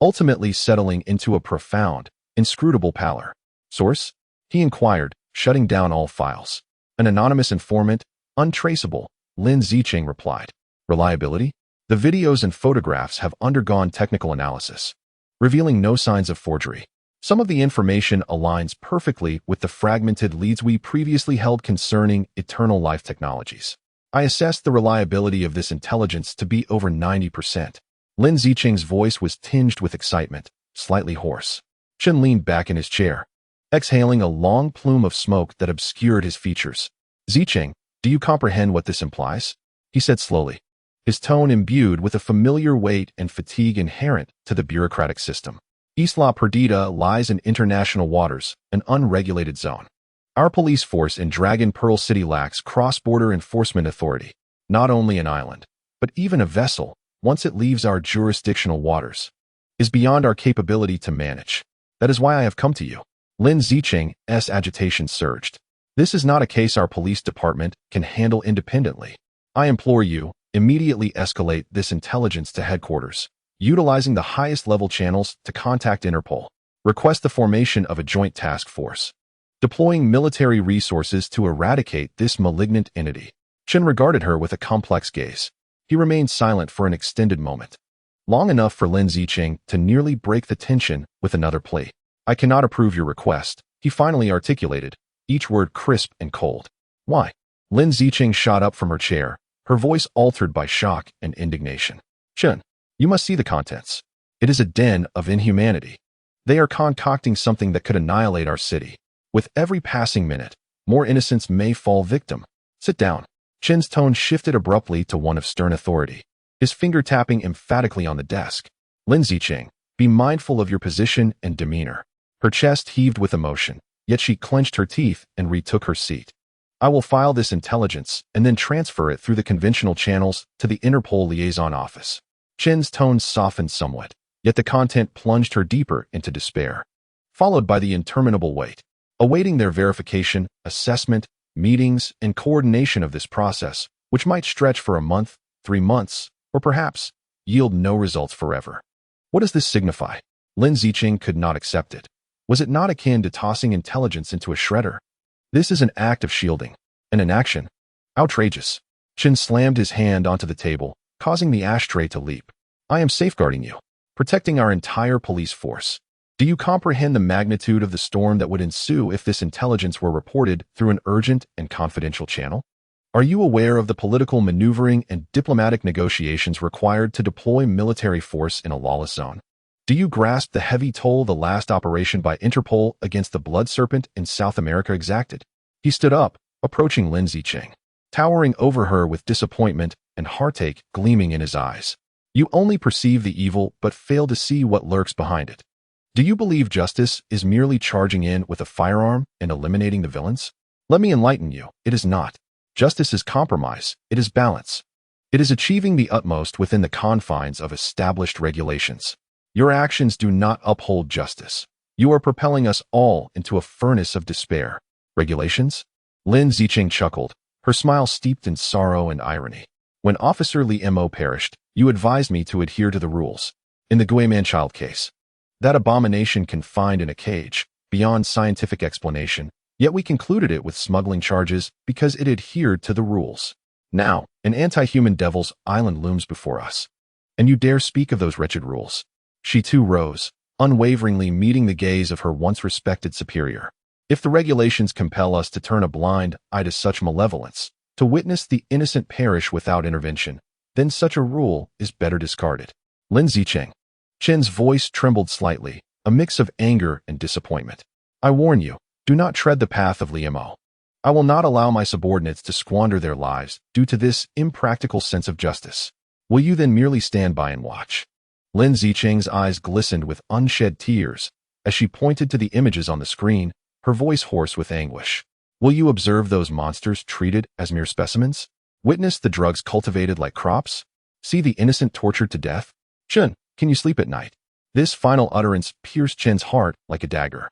ultimately settling into a profound, inscrutable pallor. "Source?" he inquired, shutting down all files. "An anonymous informant, untraceable," Lin Zicheng replied. "Reliability?" "The videos and photographs have undergone technical analysis, revealing no signs of forgery. Some of the information aligns perfectly with the fragmented leads we previously held concerning eternal life technologies. I assessed the reliability of this intelligence to be over 90%. Lin Zicheng's voice was tinged with excitement, slightly hoarse. Chen leaned back in his chair, exhaling a long plume of smoke that obscured his features. "Zicheng, do you comprehend what this implies?" he said slowly, his tone imbued with a familiar weight and fatigue inherent to the bureaucratic system. "Isla Perdida lies in international waters, an unregulated zone. Our police force in Dragon Pearl City lacks cross-border enforcement authority. Not only an island, but even a vessel, once it leaves our jurisdictional waters, is beyond our capability to manage. That is why I have come to you." Lin Zicheng's agitation surged. "This is not a case our police department can handle independently. I implore you, immediately escalate this intelligence to headquarters, utilizing the highest level channels to contact Interpol. Request the formation of a joint task force, deploying military resources to eradicate this malignant entity." Chen regarded her with a complex gaze. He remained silent for an extended moment, long enough for Lin Zicheng to nearly break the tension with another plea. "I cannot approve your request," he finally articulated, each word crisp and cold. "Why?" Lin Zicheng shot up from her chair, her voice altered by shock and indignation. "Chen, you must see the contents. It is a den of inhumanity. They are concocting something that could annihilate our city. With every passing minute, more innocents may fall victim. Sit down." Chen's tone shifted abruptly to one of stern authority, his finger tapping emphatically on the desk. "Lin Zicheng, be mindful of your position and demeanor." Her chest heaved with emotion, yet she clenched her teeth and retook her seat. "I will file this intelligence and then transfer it through the conventional channels to the Interpol liaison office." Chen's tone softened somewhat, yet the content plunged her deeper into despair, followed by the interminable wait, awaiting their verification, assessment, meetings, and coordination of this process, which might stretch for a month, 3 months, or perhaps yield no results forever. What does this signify? Lin Zicheng could not accept it. Was it not akin to tossing intelligence into a shredder? This is an act of shielding, an inaction. Outrageous. Chen slammed his hand onto the table, causing the ashtray to leap. "I am safeguarding you, protecting our entire police force. Do you comprehend the magnitude of the storm that would ensue if this intelligence were reported through an urgent and confidential channel? Are you aware of the political maneuvering and diplomatic negotiations required to deploy military force in a lawless zone? Do you grasp the heavy toll the last operation by Interpol against the blood serpent in South America exacted?" He stood up, approaching Lin Zicheng, towering over her with disappointment and heartache gleaming in his eyes. You only perceive the evil but fail to see what lurks behind it. Do you believe justice is merely charging in with a firearm and eliminating the villains? Let me enlighten you, it is not. Justice is compromise, it is balance. It is achieving the utmost within the confines of established regulations. Your actions do not uphold justice. You are propelling us all into a furnace of despair. Regulations? Lin Zicheng chuckled, her smile steeped in sorrow and irony. When Officer Li Mo perished, you advised me to adhere to the rules. In the Guiman child case, that abomination confined in a cage, beyond scientific explanation, yet we concluded it with smuggling charges because it adhered to the rules. Now, an anti-human devil's island looms before us. And you dare speak of those wretched rules. She too rose, unwaveringly meeting the gaze of her once respected superior. If the regulations compel us to turn a blind eye to such malevolence, to witness the innocent perish without intervention, then such a rule is better discarded. Lin Zicheng. Chen's voice trembled slightly, a mix of anger and disappointment. I warn you, do not tread the path of Li Mo. I will not allow my subordinates to squander their lives due to this impractical sense of justice. Will you then merely stand by and watch? Lin Zicheng's eyes glistened with unshed tears as she pointed to the images on the screen, her voice hoarse with anguish. Will you observe those monsters treated as mere specimens? Witness the drugs cultivated like crops? See the innocent tortured to death? Chen, can you sleep at night? This final utterance pierced Chen's heart like a dagger.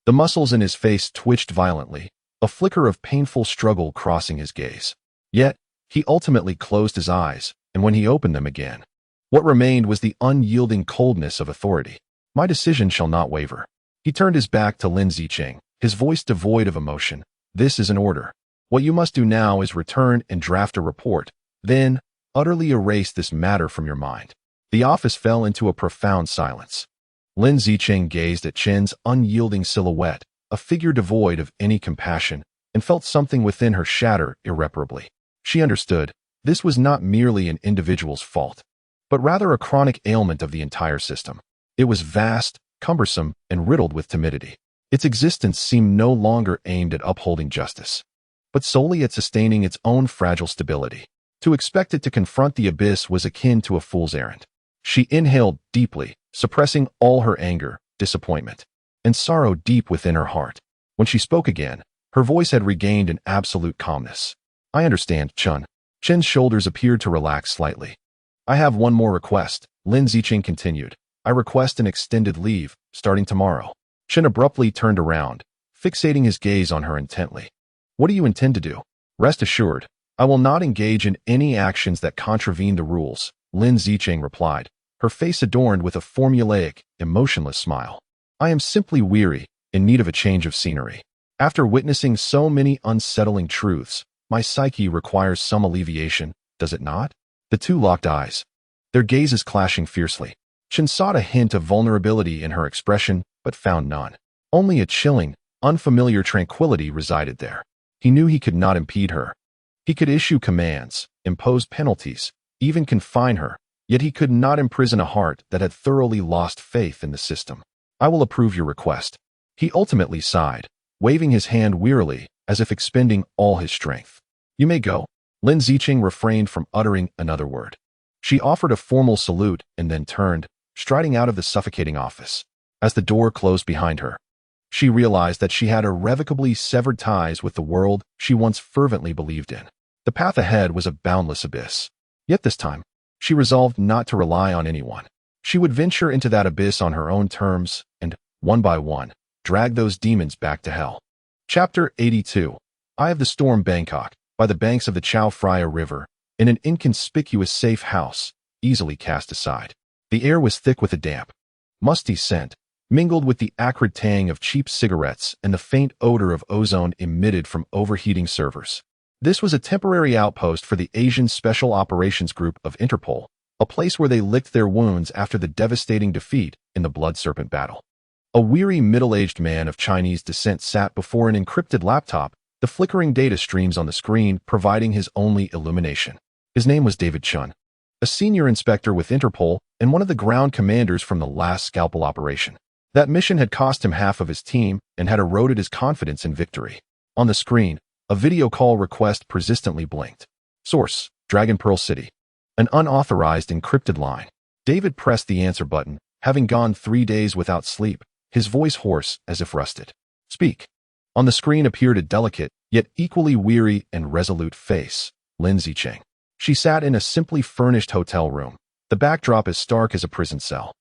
The muscles in his face twitched violently, a flicker of painful struggle crossing his gaze. Yet, he ultimately closed his eyes, and when he opened them again, what remained was the unyielding coldness of authority. My decision shall not waver. He turned his back to Lin Zicheng, his voice devoid of emotion. This is an order. What you must do now is return and draft a report, then utterly erase this matter from your mind. The office fell into a profound silence. Lin Zicheng gazed at Chen's unyielding silhouette, a figure devoid of any compassion, and felt something within her shatter irreparably. She understood, this was not merely an individual's fault, but rather a chronic ailment of the entire system. It was vast, cumbersome, and riddled with timidity. Its existence seemed no longer aimed at upholding justice, but solely at sustaining its own fragile stability. To expect it to confront the abyss was akin to a fool's errand. She inhaled deeply, suppressing all her anger, disappointment, and sorrow deep within her heart. When she spoke again, her voice had regained an absolute calmness. I understand, Chun. Chen's shoulders appeared to relax slightly. I have one more request, Lin Zicheng continued. I request an extended leave, starting tomorrow. Chen abruptly turned around, fixating his gaze on her intently. What do you intend to do? Rest assured, I will not engage in any actions that contravene the rules, Lin Zicheng replied, her face adorned with a formulaic, emotionless smile. I am simply weary, in need of a change of scenery. After witnessing so many unsettling truths, my psyche requires some alleviation, does it not? The two locked eyes, their gazes clashing fiercely. Chen sought a hint of vulnerability in her expression, but found none. Only a chilling, unfamiliar tranquility resided there. He knew he could not impede her. He could issue commands, impose penalties, even confine her, yet he could not imprison a heart that had thoroughly lost faith in the system. I will approve your request. He ultimately sighed, waving his hand wearily, as if expending all his strength. You may go. Lin Zicheng refrained from uttering another word. She offered a formal salute and then turned, striding out of the suffocating office. As the door closed behind her, she realized that she had irrevocably severed ties with the world she once fervently believed in. The path ahead was a boundless abyss. Yet this time, she resolved not to rely on anyone. She would venture into that abyss on her own terms and, one by one, drag those demons back to hell. Chapter 82. Eye of the Storm, Bangkok, by the banks of the Chao Phraya River, in an inconspicuous safe house, easily cast aside. The air was thick with a damp, musty scent, mingled with the acrid tang of cheap cigarettes and the faint odor of ozone emitted from overheating servers. This was a temporary outpost for the Asian Special Operations Group of Interpol, a place where they licked their wounds after the devastating defeat in the Blood Serpent battle. A weary middle-aged man of Chinese descent sat before an encrypted laptop, the flickering data streams on the screen providing his only illumination. His name was David Chun, a senior inspector with Interpol and one of the ground commanders from the last scalpel operation. That mission had cost him half of his team and had eroded his confidence in victory. On the screen, A video call request persistently blinked. Source: Dragon Pearl City. An unauthorized encrypted line. David pressed the answer button, having gone 3 days without sleep, his voice hoarse as if rusted. Speak. On the screen appeared a delicate, yet equally weary and resolute face, Lin Zicheng. She sat in a simply furnished hotel room, the backdrop as stark as a prison cell.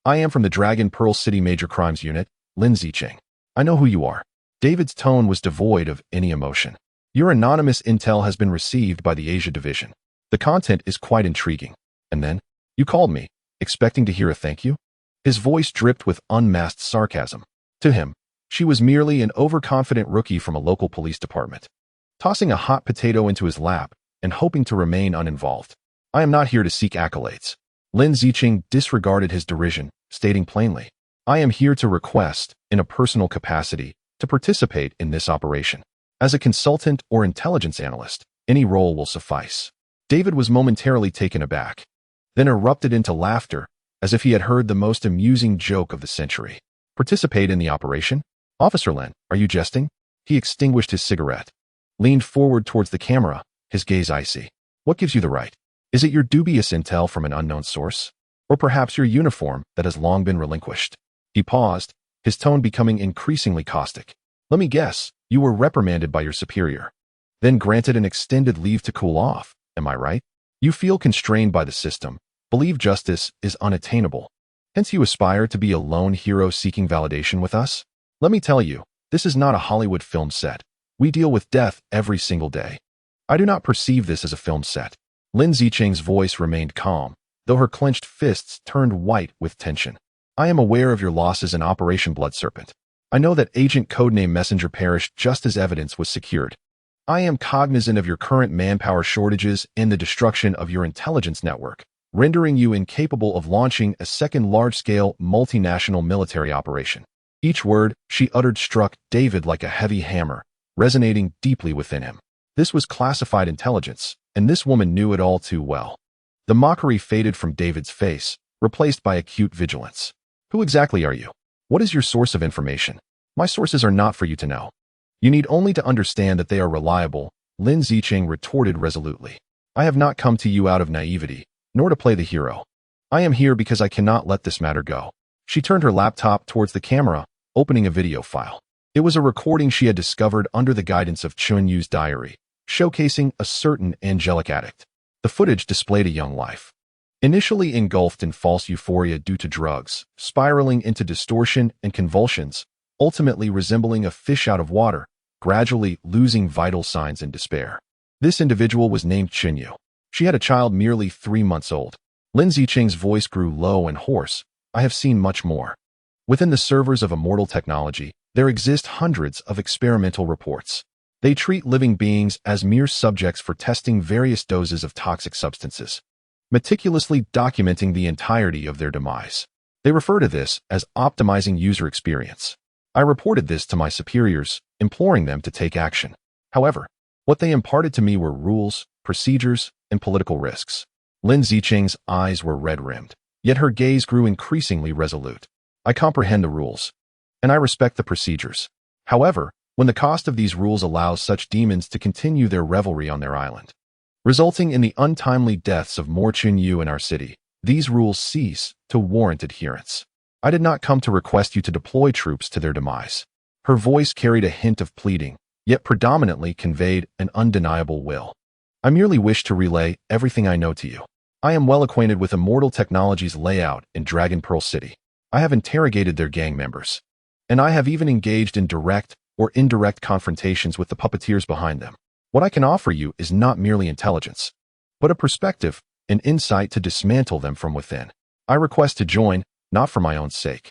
I am from the Dragon Pearl City Major Crimes Unit, Lin Zicheng. I know who you are. David's tone was devoid of any emotion. Your anonymous intel has been received by the Asia Division. The content is quite intriguing. And then, you called me, expecting to hear a thank you? His voice dripped with unmasked sarcasm. To him, she was merely an overconfident rookie from a local police department, tossing a hot potato into his lap and hoping to remain uninvolved. I am not here to seek accolades. Lin Zicheng disregarded his derision, stating plainly, I am here to request, in a personal capacity, to participate in this operation. As a consultant or intelligence analyst, any role will suffice. David was momentarily taken aback, then erupted into laughter, as if he had heard the most amusing joke of the century. Participate in the operation? Officer Lin, are you jesting? He extinguished his cigarette, leaned forward towards the camera, his gaze icy. What gives you the right? Is it your dubious intel from an unknown source? Or perhaps your uniform that has long been relinquished? He paused, his tone becoming increasingly caustic. Let me guess, you were reprimanded by your superior, then granted an extended leave to cool off, am I right? You feel constrained by the system, believe justice is unattainable. Hence you aspire to be a lone hero seeking validation with us? Let me tell you, this is not a Hollywood film set. We deal with death every single day. I do not perceive this as a film set. Lin Zicheng's voice remained calm, though her clenched fists turned white with tension. I am aware of your losses in Operation Blood Serpent. I know that Agent Codename Messenger perished just as evidence was secured. I am cognizant of your current manpower shortages and the destruction of your intelligence network, rendering you incapable of launching a second large-scale multinational military operation. Each word she uttered struck David like a heavy hammer, resonating deeply within him. This was classified intelligence, and this woman knew it all too well. The mockery faded from David's face, replaced by acute vigilance. Who exactly are you? What is your source of information? My sources are not for you to know. You need only to understand that they are reliable, Lin Zicheng retorted resolutely. I have not come to you out of naivety, nor to play the hero. I am here because I cannot let this matter go. She turned her laptop towards the camera, opening a video file. It was a recording she had discovered under the guidance of Chun Yu's diary, showcasing a certain angelic addict. The footage displayed a young life, initially engulfed in false euphoria due to drugs, spiraling into distortion and convulsions, ultimately resembling a fish out of water, gradually losing vital signs in despair. This individual was named Chun Yu. She had a child merely 3 months old. Lin Zicheng's voice grew low and hoarse. I have seen much more. Within the servers of Immortal Technology, there exist hundreds of experimental reports. They treat living beings as mere subjects for testing various doses of toxic substances, meticulously documenting the entirety of their demise. They refer to this as optimizing user experience. I reported this to my superiors, imploring them to take action. However, what they imparted to me were rules, procedures, and political risks. Lin Zicheng's eyes were red-rimmed, yet her gaze grew increasingly resolute. I comprehend the rules, and I respect the procedures. However, when the cost of these rules allows such demons to continue their revelry on their island, resulting in the untimely deaths of more Chun Yu in our city, these rules cease to warrant adherence. I did not come to request you to deploy troops to their demise. Her voice carried a hint of pleading, yet predominantly conveyed an undeniable will. I merely wish to relay everything I know to you. I am well acquainted with Immortal Technology's layout in Dragon Pearl City. I have interrogated their gang members, and I have even engaged in direct or indirect confrontations with the puppeteers behind them. What I can offer you is not merely intelligence, but a perspective, an insight to dismantle them from within. I request to join, not for my own sake,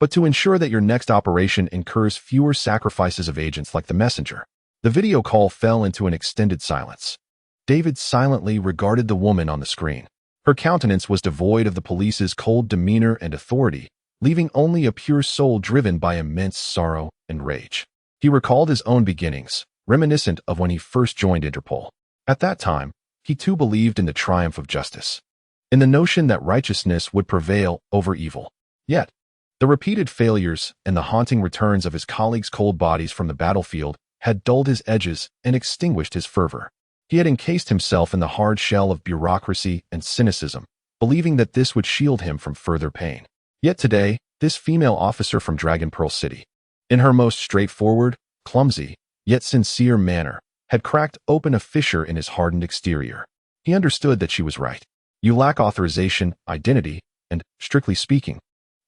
but to ensure that your next operation incurs fewer sacrifices of agents like the messenger. The video call fell into an extended silence. David silently regarded the woman on the screen. Her countenance was devoid of the police's cold demeanor and authority, leaving only a pure soul driven by immense sorrow and rage. He recalled his own beginnings, reminiscent of when he first joined Interpol. At that time, he too believed in the triumph of justice, in the notion that righteousness would prevail over evil. Yet, the repeated failures and the haunting returns of his colleagues' cold bodies from the battlefield had dulled his edges and extinguished his fervor. He had encased himself in the hard shell of bureaucracy and cynicism, believing that this would shield him from further pain. Yet today, this female officer from Dragon Pearl City, in her most straightforward, clumsy, yet sincere manner, had cracked open a fissure in his hardened exterior. He understood that she was right. You lack authorization, identity, and, strictly speaking,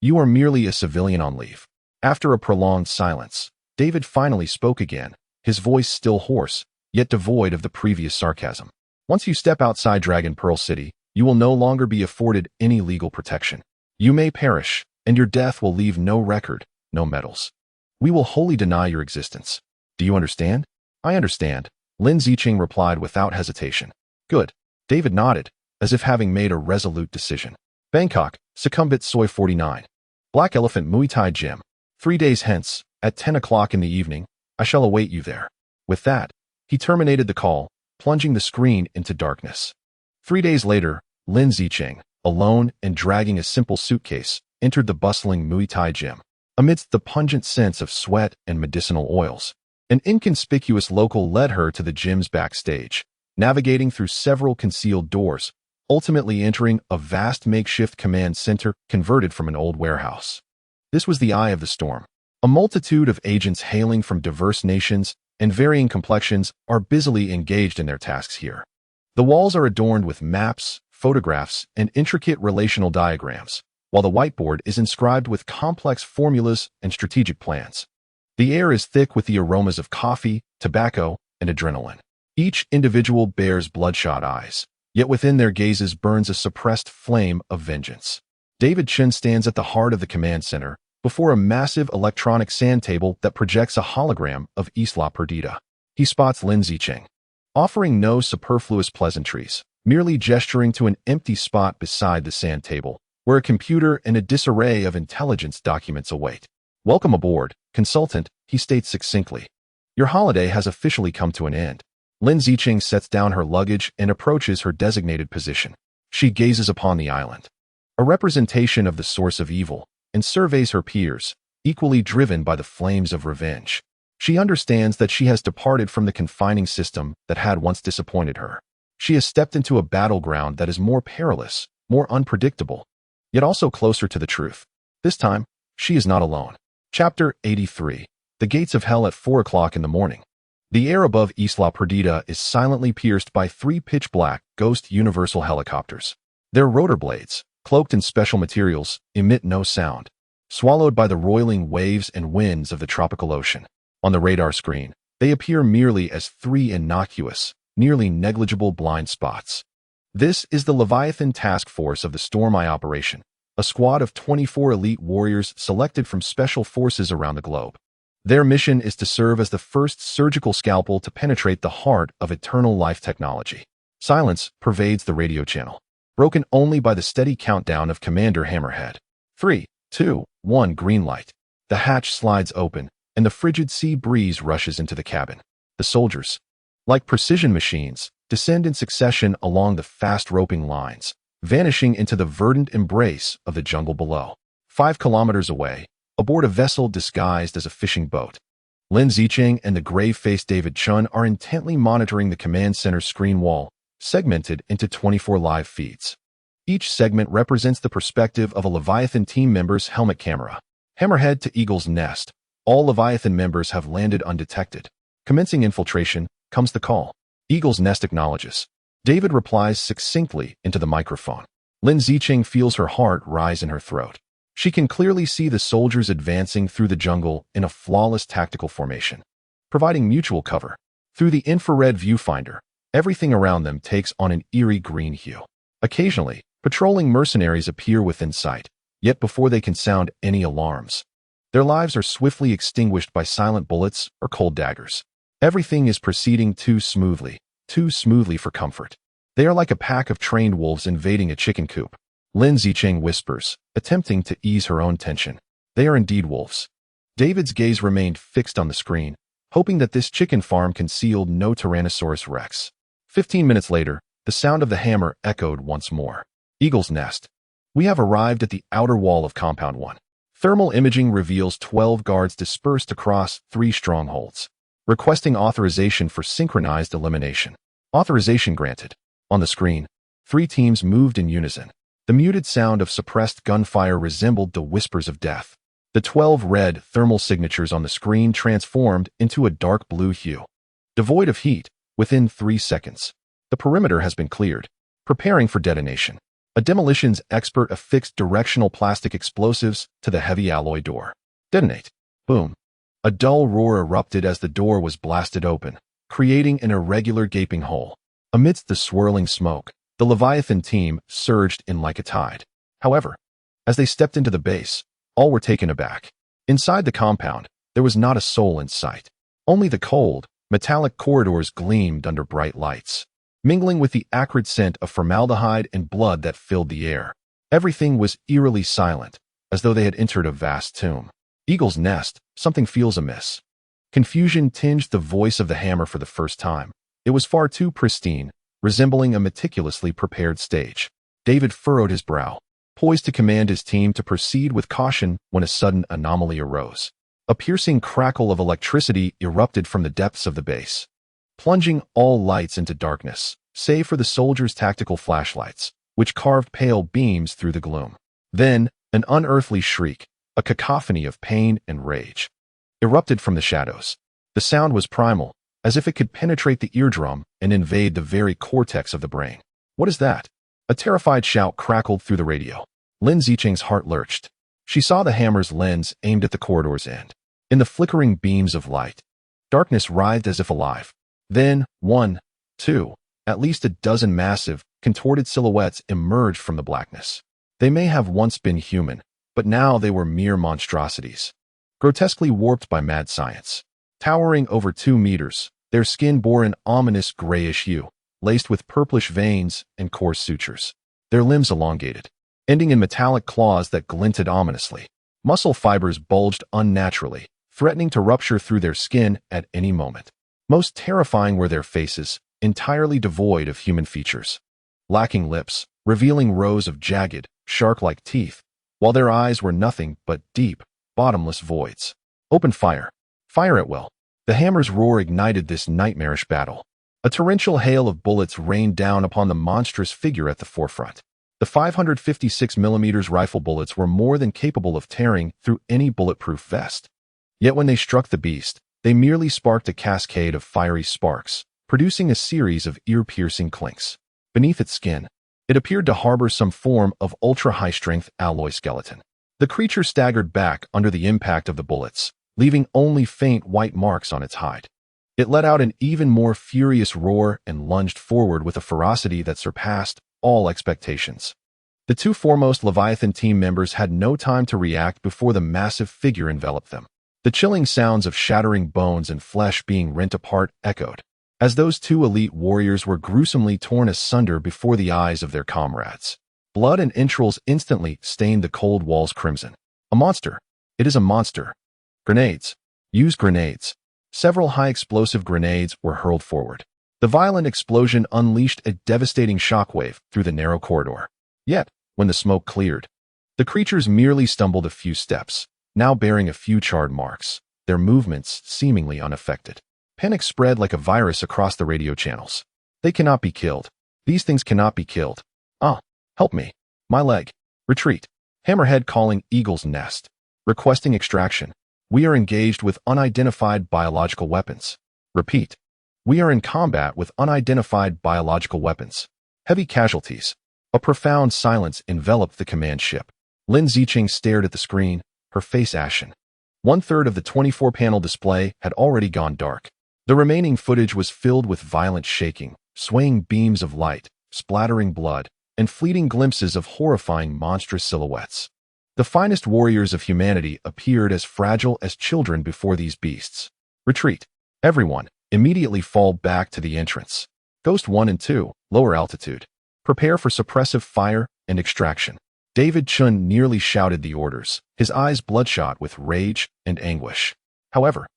you are merely a civilian on leave. After a prolonged silence, David finally spoke again, his voice still hoarse, yet devoid of the previous sarcasm. Once you step outside Dragon Pearl City, you will no longer be afforded any legal protection. You may perish, and your death will leave no record, no medals. We will wholly deny your existence. Do you understand? I understand, Lin Zicheng replied without hesitation. Good. David nodded, as if having made a resolute decision. Bangkok, Succumbit Soi 49. Black Elephant Muay Thai Gym. 3 days hence, at 10 o'clock in the evening, I shall await you there. With that, he terminated the call, plunging the screen into darkness. 3 days later, Lin Zicheng, alone and dragging a simple suitcase, entered the bustling Muay Thai gym. Amidst the pungent scents of sweat and medicinal oils, an inconspicuous local led her to the gym's backstage, navigating through several concealed doors, ultimately entering a vast makeshift command center converted from an old warehouse. This was the eye of the storm. A multitude of agents hailing from diverse nations and varying complexions are busily engaged in their tasks here. The walls are adorned with maps, photographs, and intricate relational diagrams, while the whiteboard is inscribed with complex formulas and strategic plans. The air is thick with the aromas of coffee, tobacco, and adrenaline. Each individual bears bloodshot eyes, yet within their gazes burns a suppressed flame of vengeance. David Chen stands at the heart of the command center, before a massive electronic sand table that projects a hologram of Isla Perdida. He spots Lin Zicheng, offering no superfluous pleasantries, merely gesturing to an empty spot beside the sand table, where a computer and a disarray of intelligence documents await. Welcome aboard, consultant, he states succinctly. Your holiday has officially come to an end. Lin Zicheng sets down her luggage and approaches her designated position. She gazes upon the island, a representation of the source of evil, and surveys her peers, equally driven by the flames of revenge. She understands that she has departed from the confining system that had once disappointed her. She has stepped into a battleground that is more perilous, more unpredictable, yet also closer to the truth. This time, she is not alone. Chapter 83. The Gates of Hell at 4 o'clock in the morning. The air above Isla Perdida is silently pierced by 3 pitch-black Ghost Universal helicopters. Their rotor blades, cloaked in special materials, emit no sound, swallowed by the roiling waves and winds of the tropical ocean. On the radar screen, they appear merely as 3 innocuous, nearly negligible blind spots. This is the Leviathan Task Force of the Storm Eye operation, a squad of 24 elite warriors selected from special forces around the globe. Their mission is to serve as the first surgical scalpel to penetrate the heart of eternal life technology. Silence pervades the radio channel, broken only by the steady countdown of Commander Hammerhead. 3, 2, 1 green light. The hatch slides open, and the frigid sea breeze rushes into the cabin. The soldiers, like precision machines, descend in succession along the fast roping lines, vanishing into the verdant embrace of the jungle below. 5 kilometers away, aboard a vessel disguised as a fishing boat, Lin Zicheng and the grave-faced David Chun are intently monitoring the command center screen wall, segmented into 24 live feeds. Each segment represents the perspective of a Leviathan team member's helmet camera. Hammerhead to Eagle's Nest. All Leviathan members have landed undetected. Commencing infiltration, comes the call. Eagle's Nest acknowledges. David replies succinctly into the microphone. Lin Zicheng feels her heart rise in her throat. She can clearly see the soldiers advancing through the jungle in a flawless tactical formation, providing mutual cover. Through the infrared viewfinder, everything around them takes on an eerie green hue. Occasionally, patrolling mercenaries appear within sight, yet before they can sound any alarms, their lives are swiftly extinguished by silent bullets or cold daggers. Everything is proceeding too smoothly for comfort. They are like a pack of trained wolves invading a chicken coop. Lin Zicheng whispers, attempting to ease her own tension. They are indeed wolves. David's gaze remained fixed on the screen, hoping that this chicken farm concealed no Tyrannosaurus Rex. 15 minutes later, the sound of the hammer echoed once more. Eagle's Nest. We have arrived at the outer wall of Compound 1. Thermal imaging reveals 12 guards dispersed across 3 strongholds. requesting authorization for synchronized elimination. Authorization granted. On the screen, 3 teams moved in unison. The muted sound of suppressed gunfire resembled the whispers of death. The 12 red thermal signatures on the screen transformed into a dark blue hue. Devoid of heat, within 3 seconds. The perimeter has been cleared. Preparing for detonation. A demolitions expert affixed directional plastic explosives to the heavy alloy door. Detonate. Boom. A dull roar erupted as the door was blasted open, creating an irregular gaping hole. Amidst the swirling smoke, the Leviathan team surged in like a tide. However, as they stepped into the base, all were taken aback. Inside the compound, there was not a soul in sight. Only the cold, metallic corridors gleamed under bright lights, mingling with the acrid scent of formaldehyde and blood that filled the air. Everything was eerily silent, as though they had entered a vast tomb. Eagle's nest, something feels amiss. Confusion tinged the voice of the hammer for the first time. It was far too pristine, resembling a meticulously prepared stage. David furrowed his brow, poised to command his team to proceed with caution when a sudden anomaly arose. A piercing crackle of electricity erupted from the depths of the base, plunging all lights into darkness, save for the soldiers' tactical flashlights, which carved pale beams through the gloom. Then, an unearthly shriek, a cacophony of pain and rage, erupted from the shadows. The sound was primal, as if it could penetrate the eardrum and invade the very cortex of the brain. What is that? A terrified shout crackled through the radio. Lin Zicheng's heart lurched. She saw the hammer's lens aimed at the corridor's end. In the flickering beams of light, darkness writhed as if alive. Then, 1, 2, at least a dozen massive, contorted silhouettes emerged from the blackness. They may have once been human, but now they were mere monstrosities, grotesquely warped by mad science. Towering over 2 meters, their skin bore an ominous grayish hue, laced with purplish veins and coarse sutures. Their limbs elongated, ending in metallic claws that glinted ominously. Muscle fibers bulged unnaturally, threatening to rupture through their skin at any moment. Most terrifying were their faces, entirely devoid of human features. Lacking lips, revealing rows of jagged, shark-like teeth, while their eyes were nothing but deep, bottomless voids. Open fire. Fire at will. The hammer's roar ignited this nightmarish battle. A torrential hail of bullets rained down upon the monstrous figure at the forefront. The 556mm rifle bullets were more than capable of tearing through any bulletproof vest. Yet when they struck the beast, they merely sparked a cascade of fiery sparks, producing a series of ear-piercing clinks. Beneath its skin, it appeared to harbor some form of ultra-high-strength alloy skeleton. The creature staggered back under the impact of the bullets, leaving only faint white marks on its hide. It let out an even more furious roar and lunged forward with a ferocity that surpassed all expectations. The 2 foremost Leviathan team members had no time to react before the massive figure enveloped them. The chilling sounds of shattering bones and flesh being rent apart echoed, as those 2 elite warriors were gruesomely torn asunder before the eyes of their comrades. Blood and entrails instantly stained the cold walls crimson. A monster. It is a monster. Grenades. Use grenades. Several high-explosive grenades were hurled forward. The violent explosion unleashed a devastating shockwave through the narrow corridor. Yet, when the smoke cleared, the creatures merely stumbled a few steps, now bearing a few charred marks, their movements seemingly unaffected. Panic spread like a virus across the radio channels. They cannot be killed. These things cannot be killed. Ah, help me. My leg. Retreat. Hammerhead calling Eagle's Nest. Requesting extraction. We are engaged with unidentified biological weapons. Repeat. We are in combat with unidentified biological weapons. Heavy casualties. A profound silence enveloped the command ship. Lin Zicheng stared at the screen, her face ashen. 1/3 of the 24-panel display had already gone dark. The remaining footage was filled with violent shaking, swaying beams of light, splattering blood, and fleeting glimpses of horrifying monstrous silhouettes. The finest warriors of humanity appeared as fragile as children before these beasts. Retreat. Everyone, immediately fall back to the entrance. Ghost 1 and 2, lower altitude. Prepare for suppressive fire and extraction. David Chun nearly shouted the orders, his eyes bloodshot with rage and anguish. However,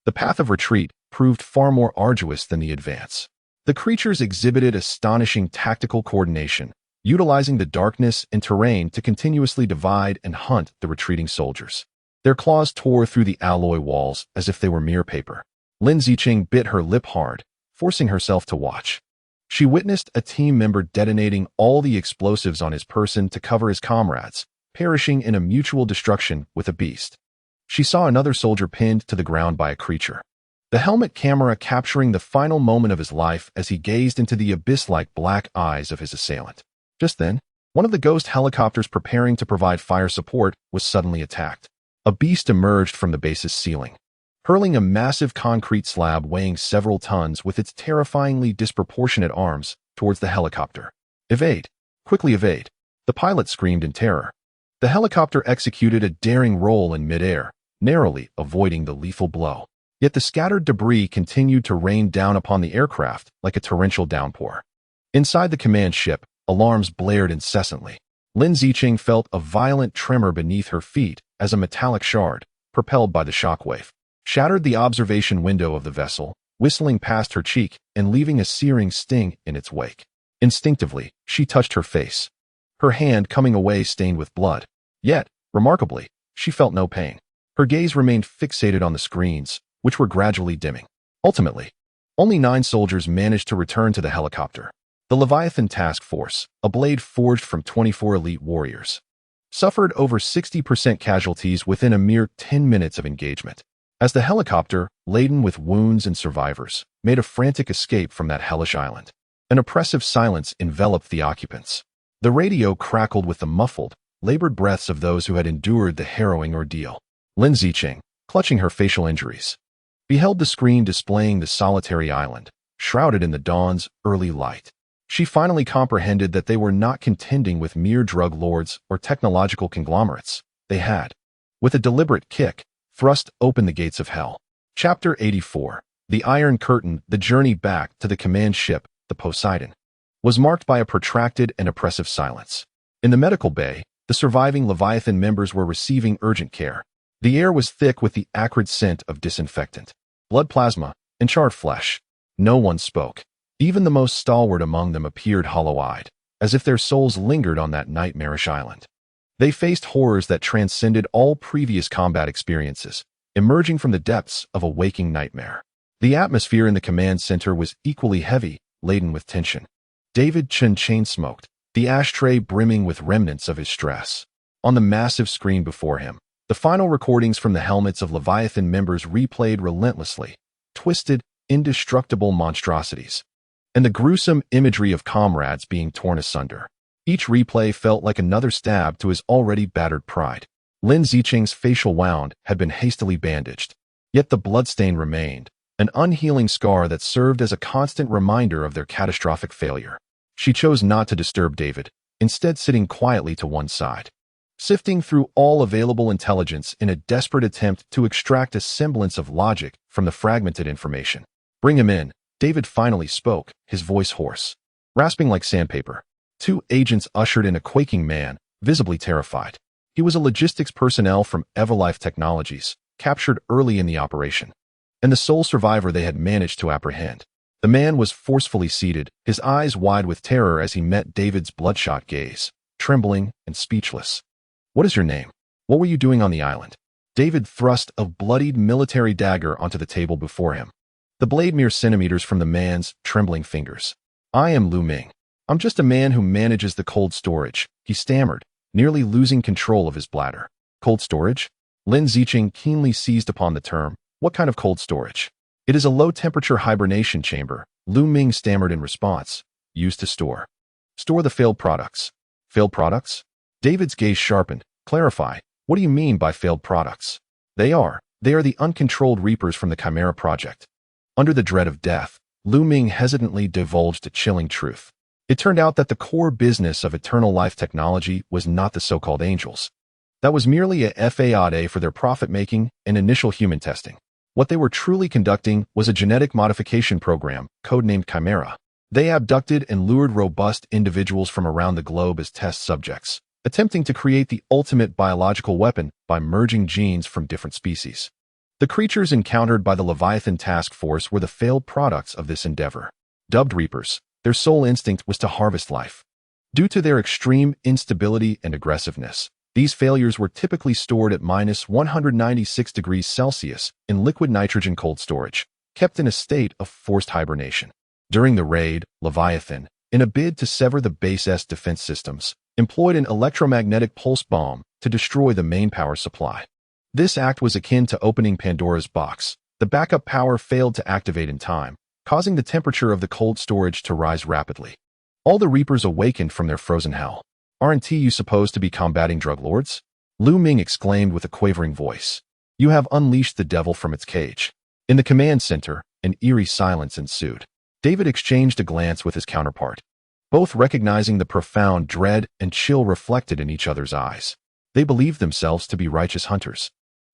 the path of retreat proved far more arduous than the advance. The creatures exhibited astonishing tactical coordination, utilizing the darkness and terrain to continuously divide and hunt the retreating soldiers. Their claws tore through the alloy walls as if they were mere paper. Lin Zicheng bit her lip hard, forcing herself to watch. She witnessed a team member detonating all the explosives on his person to cover his comrades, perishing in a mutual destruction with a beast. She saw another soldier pinned to the ground by a creature. The helmet camera capturing the final moment of his life as he gazed into the abyss-like black eyes of his assailant. Just then, one of the ghost helicopters preparing to provide fire support was suddenly attacked. A beast emerged from the base's ceiling, hurling a massive concrete slab weighing several tons with its terrifyingly disproportionate arms towards the helicopter. "Evade! Quickly evade!" The pilot screamed in terror. The helicopter executed a daring roll in midair, narrowly avoiding the lethal blow. Yet the scattered debris continued to rain down upon the aircraft like a torrential downpour. Inside the command ship, alarms blared incessantly. Lin Zicheng felt a violent tremor beneath her feet as a metallic shard, propelled by the shockwave, shattered the observation window of the vessel, whistling past her cheek and leaving a searing sting in its wake. Instinctively, she touched her face, her hand coming away stained with blood. Yet, remarkably, she felt no pain. Her gaze remained fixated on the screens, which were gradually dimming. Ultimately, only 9 soldiers managed to return to the helicopter. The Leviathan Task Force, a blade forged from 24 elite warriors, suffered over 60% casualties within a mere 10 minutes of engagement. As the helicopter, laden with wounds and survivors, made a frantic escape from that hellish island, an oppressive silence enveloped the occupants. The radio crackled with the muffled, labored breaths of those who had endured the harrowing ordeal. Lin Zicheng, clutching her facial injuries, beheld the screen displaying the solitary island, shrouded in the dawn's early light. She finally comprehended that they were not contending with mere drug lords or technological conglomerates. They had, with a deliberate kick, thrust open the gates of hell. Chapter 84. The Iron Curtain. The journey back to the command ship, the Poseidon, was marked by a protracted and oppressive silence. In the medical bay, the surviving Leviathan members were receiving urgent care. The air was thick with the acrid scent of disinfectant, blood plasma, and charred flesh. No one spoke. Even the most stalwart among them appeared hollow-eyed, as if their souls lingered on that nightmarish island. They faced horrors that transcended all previous combat experiences, emerging from the depths of a waking nightmare. The atmosphere in the command center was equally heavy, laden with tension. David Chen chain-smoked, the ashtray brimming with remnants of his stress. On the massive screen before him, the final recordings from the helmets of Leviathan members replayed relentlessly, twisted, indestructible monstrosities, and the gruesome imagery of comrades being torn asunder. Each replay felt like another stab to his already battered pride. Lin Zicheng's facial wound had been hastily bandaged, yet the bloodstain remained, an unhealing scar that served as a constant reminder of their catastrophic failure. She chose not to disturb David, instead sitting quietly to one side, sifting through all available intelligence in a desperate attempt to extract a semblance of logic from the fragmented information. "Bring him in," David finally spoke, his voice hoarse, rasping like sandpaper. 2 agents ushered in a quaking man, visibly terrified. He was a logistics personnel from Everlife Technologies, captured early in the operation, and the sole survivor they had managed to apprehend. The man was forcefully seated, his eyes wide with terror as he met David's bloodshot gaze, trembling and speechless. "What is your name? What were you doing on the island?" David thrust a bloodied military dagger onto the table before him, the blade mere centimeters from the man's trembling fingers. "I am Lu Ming. I'm just a man who manages the cold storage," he stammered, nearly losing control of his bladder. "Cold storage?" Lin Zicheng keenly seized upon the term. "What kind of cold storage?" "It is a low-temperature hibernation chamber," Lu Ming stammered in response. "Used to store the failed products." "Failed products?" David's gaze sharpened. "Clarify, what do you mean by failed products?" They are the uncontrolled reapers from the Chimera project." Under the dread of death, Lu Ming hesitantly divulged a chilling truth. It turned out that the core business of Eternal Life Technology was not the so-called Angels. That was merely a FAAD for their profit-making and initial human testing. What they were truly conducting was a genetic modification program, codenamed Chimera. They abducted and lured robust individuals from around the globe as test subjects, attempting to create the ultimate biological weapon by merging genes from different species. The creatures encountered by the Leviathan Task Force were the failed products of this endeavor. Dubbed Reapers, their sole instinct was to harvest life. Due to their extreme instability and aggressiveness, these failures were typically stored at -196 degrees Celsius in liquid nitrogen cold storage. kept in a state of forced hibernation. During the raid, Leviathan, in a bid to sever the base's defense systems, employed an electromagnetic pulse bomb to destroy the main power supply. This act was akin to opening Pandora's box. The backup power failed to activate in time, causing the temperature of the cold storage to rise rapidly. All the Reapers awakened from their frozen hell. "Aren't you supposed to be combating drug lords?" Lu Ming exclaimed with a quavering voice. "You have unleashed the devil from its cage." In the command center, an eerie silence ensued. David exchanged a glance with his counterpart, both recognizing the profound dread and chill reflected in each other's eyes. They believed themselves to be righteous hunters.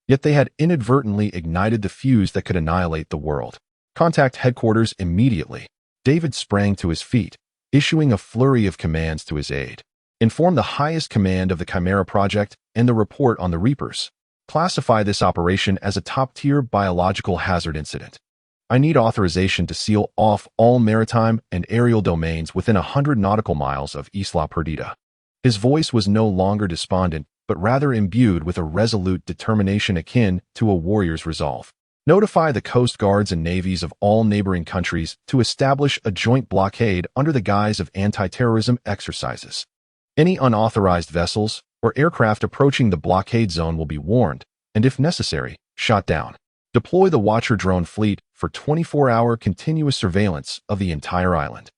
Yet they had inadvertently ignited the fuse that could annihilate the world. "Contact headquarters immediately." David sprang to his feet, issuing a flurry of commands to his aide. "Inform the highest command of the Chimera Project and the report on the Reapers. Classify this operation as a top-tier biological hazard incident. I need authorization to seal off all maritime and aerial domains within 100 nautical miles of Isla Perdida." His voice was no longer despondent, but rather imbued with a resolute determination akin to a warrior's resolve. "Notify the coast guards and navies of all neighboring countries to establish a joint blockade under the guise of anti-terrorism exercises. Any unauthorized vessels or aircraft approaching the blockade zone will be warned, and if necessary, shot down. Deploy the Watcher drone fleet for 24-hour continuous surveillance of the entire island.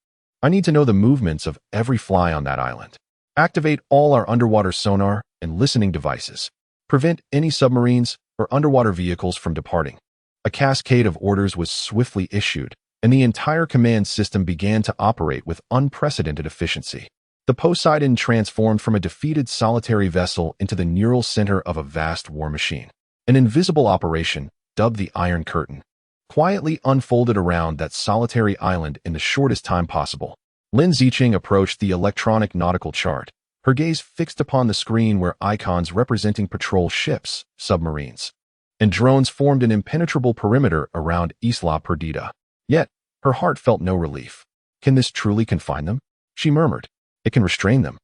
I need to know the movements of every fly on that island. Activate all our underwater sonar and listening devices. Prevent any submarines or underwater vehicles from departing." A cascade of orders was swiftly issued, and the entire command system began to operate with unprecedented efficiency. The Poseidon transformed from a defeated solitary vessel into the neural center of a vast war machine. An invisible operation, dubbed the Iron Curtain, quietly unfolded around that solitary island in the shortest time possible. Lin Zicheng approached the electronic nautical chart, her gaze fixed upon the screen where icons representing patrol ships, submarines, and drones formed an impenetrable perimeter around Isla Perdida. Yet, her heart felt no relief. "Can this truly confine them?" she murmured. "It can restrain them,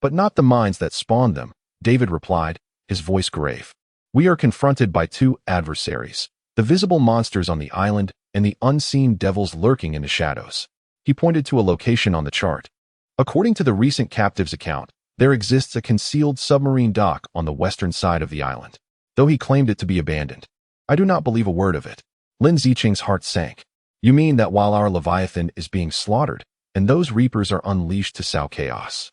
but not the minds that spawned them," David replied, his voice grave. "We are confronted by two adversaries, the visible monsters on the island and the unseen devils lurking in the shadows." He pointed to a location on the chart. "According to the recent captive's account, there exists a concealed submarine dock on the western side of the island, though he claimed it to be abandoned. I do not believe a word of it." Lin Zicheng's heart sank. "You mean that while our Leviathan is being slaughtered, and those Reapers are unleashed to sow chaos,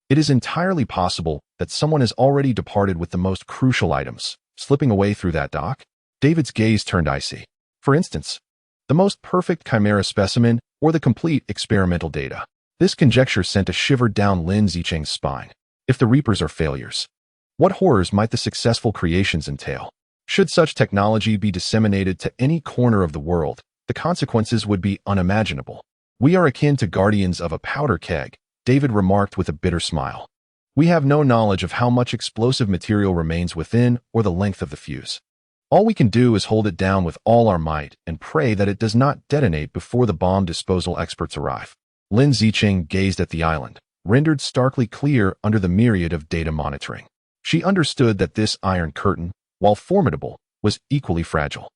it is entirely possible that someone has already departed with the most crucial items, slipping away through that dock?" David's gaze turned icy. "For instance, the most perfect Chimera specimen or the complete experimental data?" This conjecture sent a shiver down Lin Zicheng's spine. If the Reapers are failures, what horrors might the successful creations entail? Should such technology be disseminated to any corner of the world, the consequences would be unimaginable. "We are akin to guardians of a powder keg," David remarked with a bitter smile. "We have no knowledge of how much explosive material remains within or the length of the fuse. All we can do is hold it down with all our might and pray that it does not detonate before the bomb disposal experts arrive." Lin Zicheng gazed at the island, rendered starkly clear under the myriad of data monitoring. She understood that this Iron Curtain, while formidable, was equally fragile.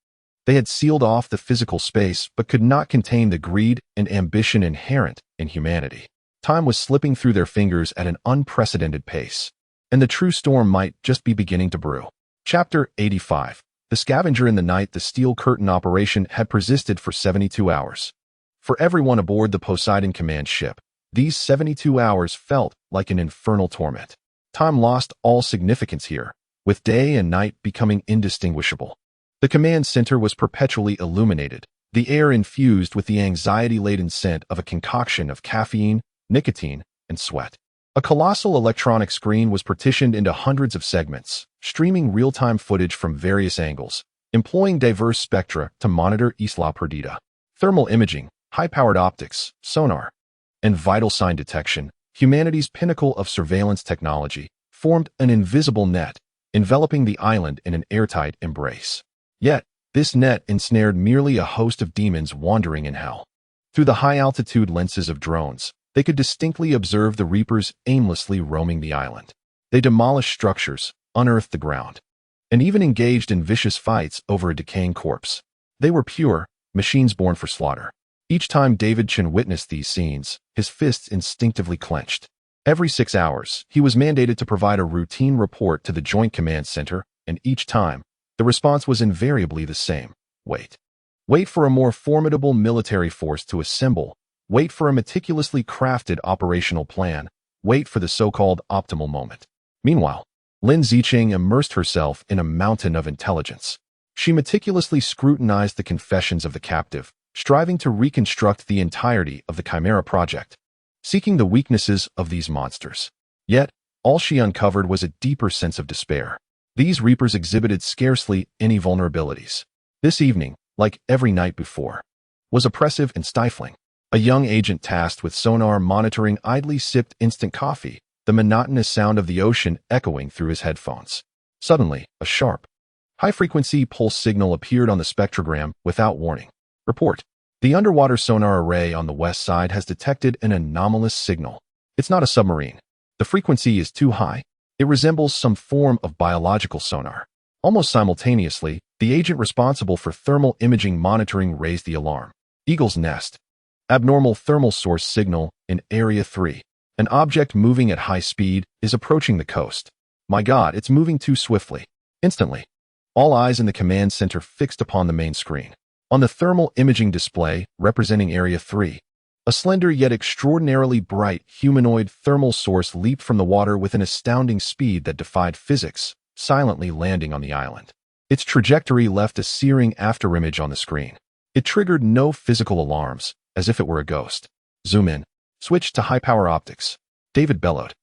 They had sealed off the physical space but could not contain the greed and ambition inherent in humanity. Time was slipping through their fingers at an unprecedented pace, and the true storm might just be beginning to brew. Chapter 85. The Scavenger in the Night. The Steel Curtain operation had persisted for 72 hours. For everyone aboard the Poseidon command ship, these 72 hours felt like an infernal torment. Time lost all significance here, with day and night becoming indistinguishable. The command center was perpetually illuminated, the air infused with the anxiety-laden scent of a concoction of caffeine, nicotine, and sweat. A colossal electronic screen was partitioned into hundreds of segments, streaming real-time footage from various angles, employing diverse spectra to monitor Isla Perdida. Thermal imaging, high-powered optics, sonar, and vital sign detection, humanity's pinnacle of surveillance technology, formed an invisible net, enveloping the island in an airtight embrace. Yet, this net ensnared merely a host of demons wandering in hell. Through the high-altitude lenses of drones, they could distinctly observe the Reapers aimlessly roaming the island. They demolished structures, unearthed the ground, and even engaged in vicious fights over a decaying corpse. They were pure, machines born for slaughter. Each time David Chen witnessed these scenes, his fists instinctively clenched. Every 6 hours, he was mandated to provide a routine report to the Joint Command Center, and each time, the response was invariably the same. Wait. Wait for a more formidable military force to assemble. Wait for a meticulously crafted operational plan. Wait for the so-called optimal moment. Meanwhile, Lin Zicheng immersed herself in a mountain of intelligence. She meticulously scrutinized the confessions of the captive, striving to reconstruct the entirety of the Chimera project, seeking the weaknesses of these monsters. Yet, all she uncovered was a deeper sense of despair. These Reapers exhibited scarcely any vulnerabilities. This evening, like every night before, was oppressive and stifling. A young agent tasked with sonar monitoring idly sipped instant coffee, the monotonous sound of the ocean echoing through his headphones. Suddenly, a sharp, high-frequency pulse signal appeared on the spectrogram without warning. Report. The underwater sonar array on the west side has detected an anomalous signal. It's not a submarine. The frequency is too high. It resembles some form of biological sonar. Almost simultaneously, the agent responsible for thermal imaging monitoring raised the alarm. Eagle's Nest. Abnormal thermal source signal in Area 3. An object moving at high speed is approaching the coast. My God, it's moving too swiftly. Instantly, all eyes in the command center fixed upon the main screen. On the thermal imaging display representing Area 3, a slender yet extraordinarily bright humanoid thermal source leaped from the water with an astounding speed that defied physics, silently landing on the island. Its trajectory left a searing afterimage on the screen. It triggered no physical alarms, as if it were a ghost. Zoom in. Switch to high-power optics. David bellowed.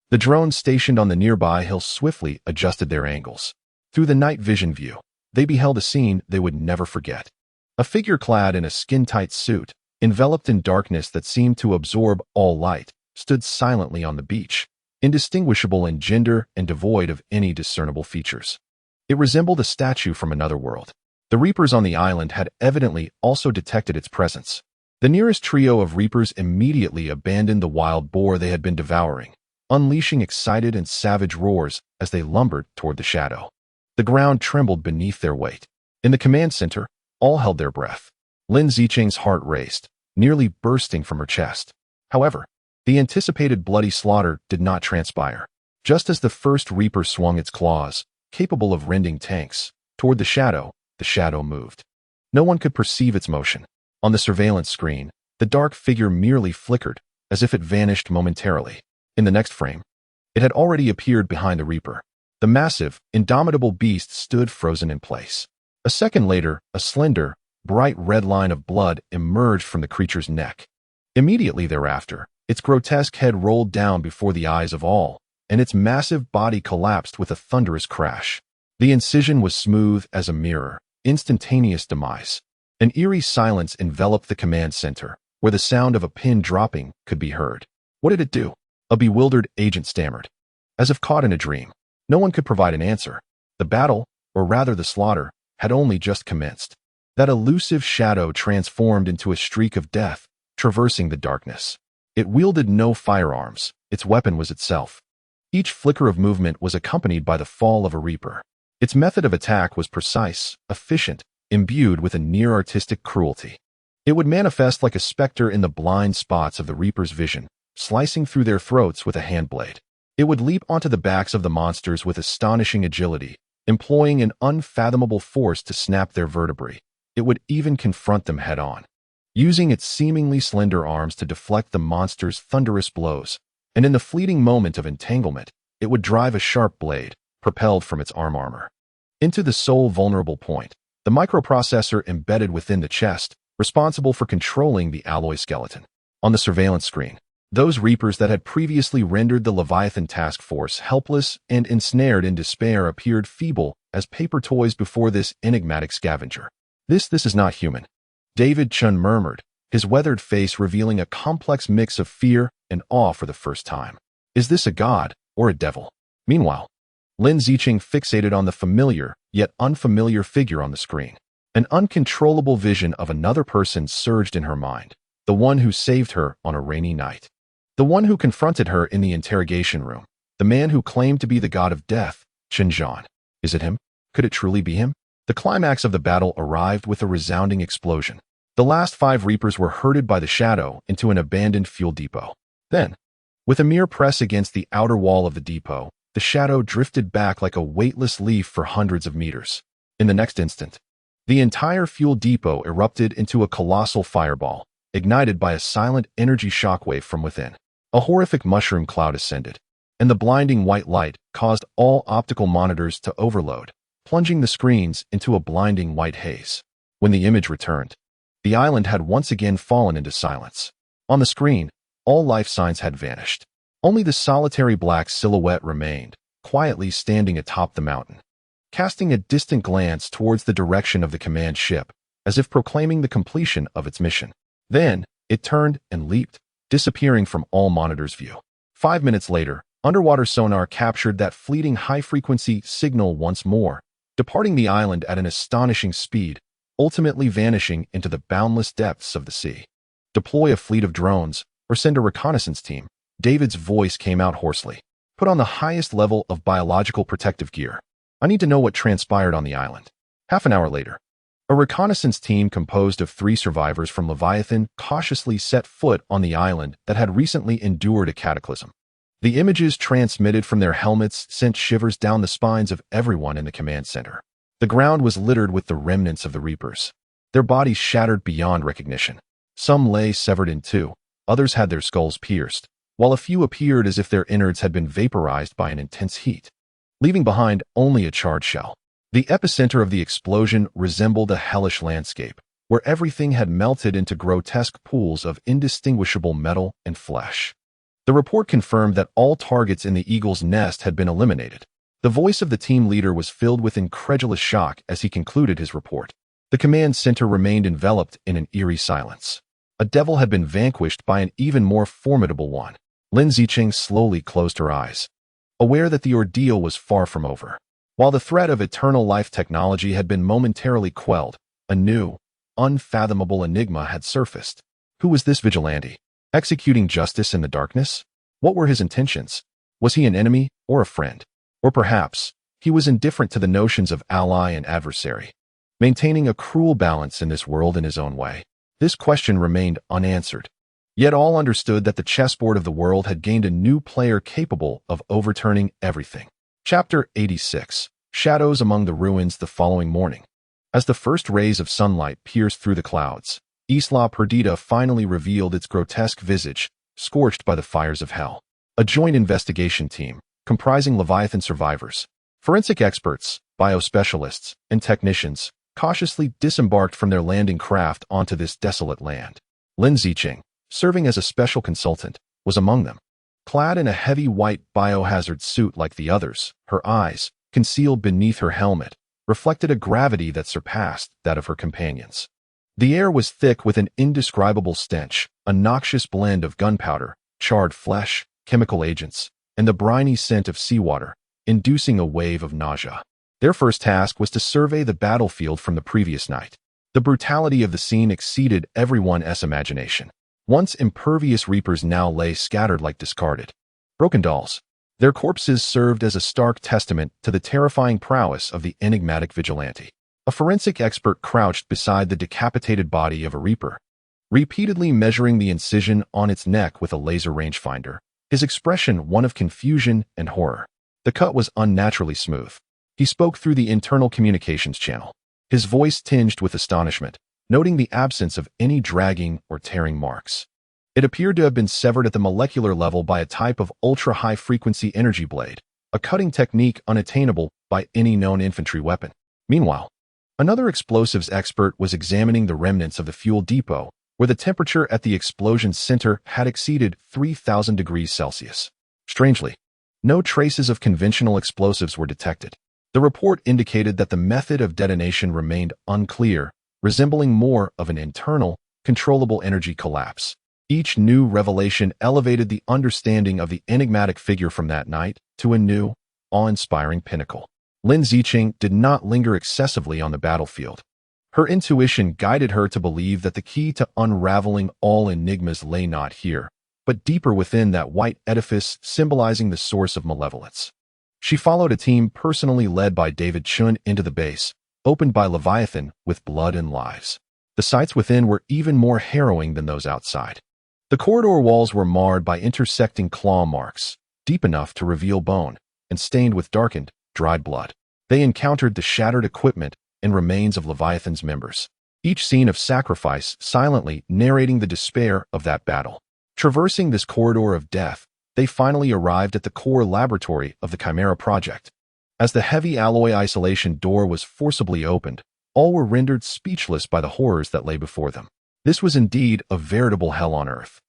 The drones stationed on the nearby hill swiftly adjusted their angles. Through the night vision view, they beheld a scene they would never forget. A figure clad in a skin-tight suit, enveloped in darkness that seemed to absorb all light, stood silently on the beach, indistinguishable in gender and devoid of any discernible features. It resembled a statue from another world. The Reapers on the island had evidently also detected its presence. The nearest trio of Reapers immediately abandoned the wild boar they had been devouring, unleashing excited and savage roars as they lumbered toward the shadow. The ground trembled beneath their weight. In the command center, all held their breath. Lin Zicheng's heart raced, nearly bursting from her chest. However, the anticipated bloody slaughter did not transpire. Just as the first Reaper swung its claws, capable of rending tanks, toward the shadow moved. No one could perceive its motion. On the surveillance screen, the dark figure merely flickered, as if it vanished momentarily. In the next frame, it had already appeared behind the Reaper. The massive, indomitable beast stood frozen in place. A second later, a slender, bright red line of blood emerged from the creature's neck. Immediately thereafter, its grotesque head rolled down before the eyes of all, and its massive body collapsed with a thunderous crash. The incision was smooth as a mirror, instantaneous demise. An eerie silence enveloped the command center, where the sound of a pin dropping could be heard. What did it do? A bewildered agent stammered. As if caught in a dream, no one could provide an answer. The battle, or rather the slaughter, had only just commenced. That elusive shadow transformed into a streak of death, traversing the darkness. It wielded no firearms, its weapon was itself. Each flicker of movement was accompanied by the fall of a Reaper. Its method of attack was precise, efficient, imbued with a near-artistic cruelty. It would manifest like a specter in the blind spots of the Reaper's vision, slicing through their throats with a handblade. It would leap onto the backs of the monsters with astonishing agility, employing an unfathomable force to snap their vertebrae. It would even confront them head-on, using its seemingly slender arms to deflect the monster's thunderous blows, and in the fleeting moment of entanglement, it would drive a sharp blade, propelled from its arm armor, into the sole vulnerable point, the microprocessor embedded within the chest, responsible for controlling the alloy skeleton. On the surveillance screen, those Reapers that had previously rendered the Leviathan task force helpless and ensnared in despair appeared feeble as paper toys before this enigmatic scavenger. This is not human, David Chen murmured, his weathered face revealing a complex mix of fear and awe for the first time. Is this a god or a devil? Meanwhile, Lin Zicheng fixated on the familiar, yet unfamiliar figure on the screen. An uncontrollable vision of another person surged in her mind, the one who saved her on a rainy night. The one who confronted her in the interrogation room, the man who claimed to be the god of death, Chen Zhan. Is it him? Could it truly be him? The climax of the battle arrived with a resounding explosion. The last 5 Reapers were herded by the shadow into an abandoned fuel depot. Then, with a mere press against the outer wall of the depot, the shadow drifted back like a weightless leaf for hundreds of meters. In the next instant, the entire fuel depot erupted into a colossal fireball, ignited by a silent energy shockwave from within. A horrific mushroom cloud ascended, and the blinding white light caused all optical monitors to overload, plunging the screens into a blinding white haze. When the image returned, the island had once again fallen into silence. On the screen, all life signs had vanished. Only the solitary black silhouette remained, quietly standing atop the mountain, casting a distant glance towards the direction of the command ship, as if proclaiming the completion of its mission. Then, it turned and leaped, disappearing from all monitors' view. 5 minutes later, underwater sonar captured that fleeting high-frequency signal once more, departing the island at an astonishing speed, ultimately vanishing into the boundless depths of the sea. Deploy a fleet of drones, or send a reconnaissance team. David's voice came out hoarsely. Put on the highest level of biological protective gear. I need to know what transpired on the island. Half an hour later, a reconnaissance team composed of 3 survivors from Leviathan cautiously set foot on the island that had recently endured a cataclysm. The images transmitted from their helmets sent shivers down the spines of everyone in the command center. The ground was littered with the remnants of the Reapers, their bodies shattered beyond recognition. Some lay severed in two, others had their skulls pierced, while a few appeared as if their innards had been vaporized by an intense heat, leaving behind only a charred shell. The epicenter of the explosion resembled a hellish landscape, where everything had melted into grotesque pools of indistinguishable metal and flesh. The report confirmed that all targets in the eagle's nest had been eliminated. The voice of the team leader was filled with incredulous shock as he concluded his report. The command center remained enveloped in an eerie silence. A devil had been vanquished by an even more formidable one. Lin Zicheng slowly closed her eyes, aware that the ordeal was far from over. While the threat of eternal life technology had been momentarily quelled, a new, unfathomable enigma had surfaced. Who was this vigilante, executing justice in the darkness? What were his intentions? Was he an enemy or a friend? Or perhaps, he was indifferent to the notions of ally and adversary, maintaining a cruel balance in this world in his own way. This question remained unanswered. Yet all understood that the chessboard of the world had gained a new player capable of overturning everything. Chapter 86. Shadows Among the Ruins. The following morning, as the first rays of sunlight pierced through the clouds, Isla Perdita finally revealed its grotesque visage, scorched by the fires of hell. A joint investigation team, comprising Leviathan survivors, forensic experts, biospecialists, and technicians, cautiously disembarked from their landing craft onto this desolate land. Lin Zicheng, serving as a special consultant, was among them. Clad in a heavy white biohazard suit like the others, her eyes, concealed beneath her helmet, reflected a gravity that surpassed that of her companions. The air was thick with an indescribable stench, a noxious blend of gunpowder, charred flesh, chemical agents, and the briny scent of seawater, inducing a wave of nausea. Their first task was to survey the battlefield from the previous night. The brutality of the scene exceeded everyone's imagination. Once impervious Reapers now lay scattered like discarded, broken dolls. Their corpses served as a stark testament to the terrifying prowess of the enigmatic vigilante. A forensic expert crouched beside the decapitated body of a Reaper, repeatedly measuring the incision on its neck with a laser rangefinder, his expression one of confusion and horror. The cut was unnaturally smooth. He spoke through the internal communications channel, his voice tinged with astonishment, noting the absence of any dragging or tearing marks. It appeared to have been severed at the molecular level by a type of ultra-high-frequency energy blade, a cutting technique unattainable by any known infantry weapon. Meanwhile, another explosives expert was examining the remnants of the fuel depot, where the temperature at the explosion center had exceeded 3,000 degrees Celsius. Strangely, no traces of conventional explosives were detected. The report indicated that the method of detonation remained unclear, resembling more of an internal, controllable energy collapse. Each new revelation elevated the understanding of the enigmatic figure from that night to a new, awe-inspiring pinnacle. Lin Zicheng did not linger excessively on the battlefield. Her intuition guided her to believe that the key to unraveling all enigmas lay not here, but deeper within that white edifice symbolizing the source of malevolence. She followed a team personally led by David Chun into the base, opened by Leviathan with blood and lives. The sights within were even more harrowing than those outside. The corridor walls were marred by intersecting claw marks, deep enough to reveal bone, and stained with darkened, dried blood. They encountered the shattered equipment and remains of Leviathan's members, each scene of sacrifice silently narrating the despair of that battle. Traversing this corridor of death, they finally arrived at the core laboratory of the Chimera Project. As the heavy alloy isolation door was forcibly opened, all were rendered speechless by the horrors that lay before them. This was indeed a veritable hell on Earth,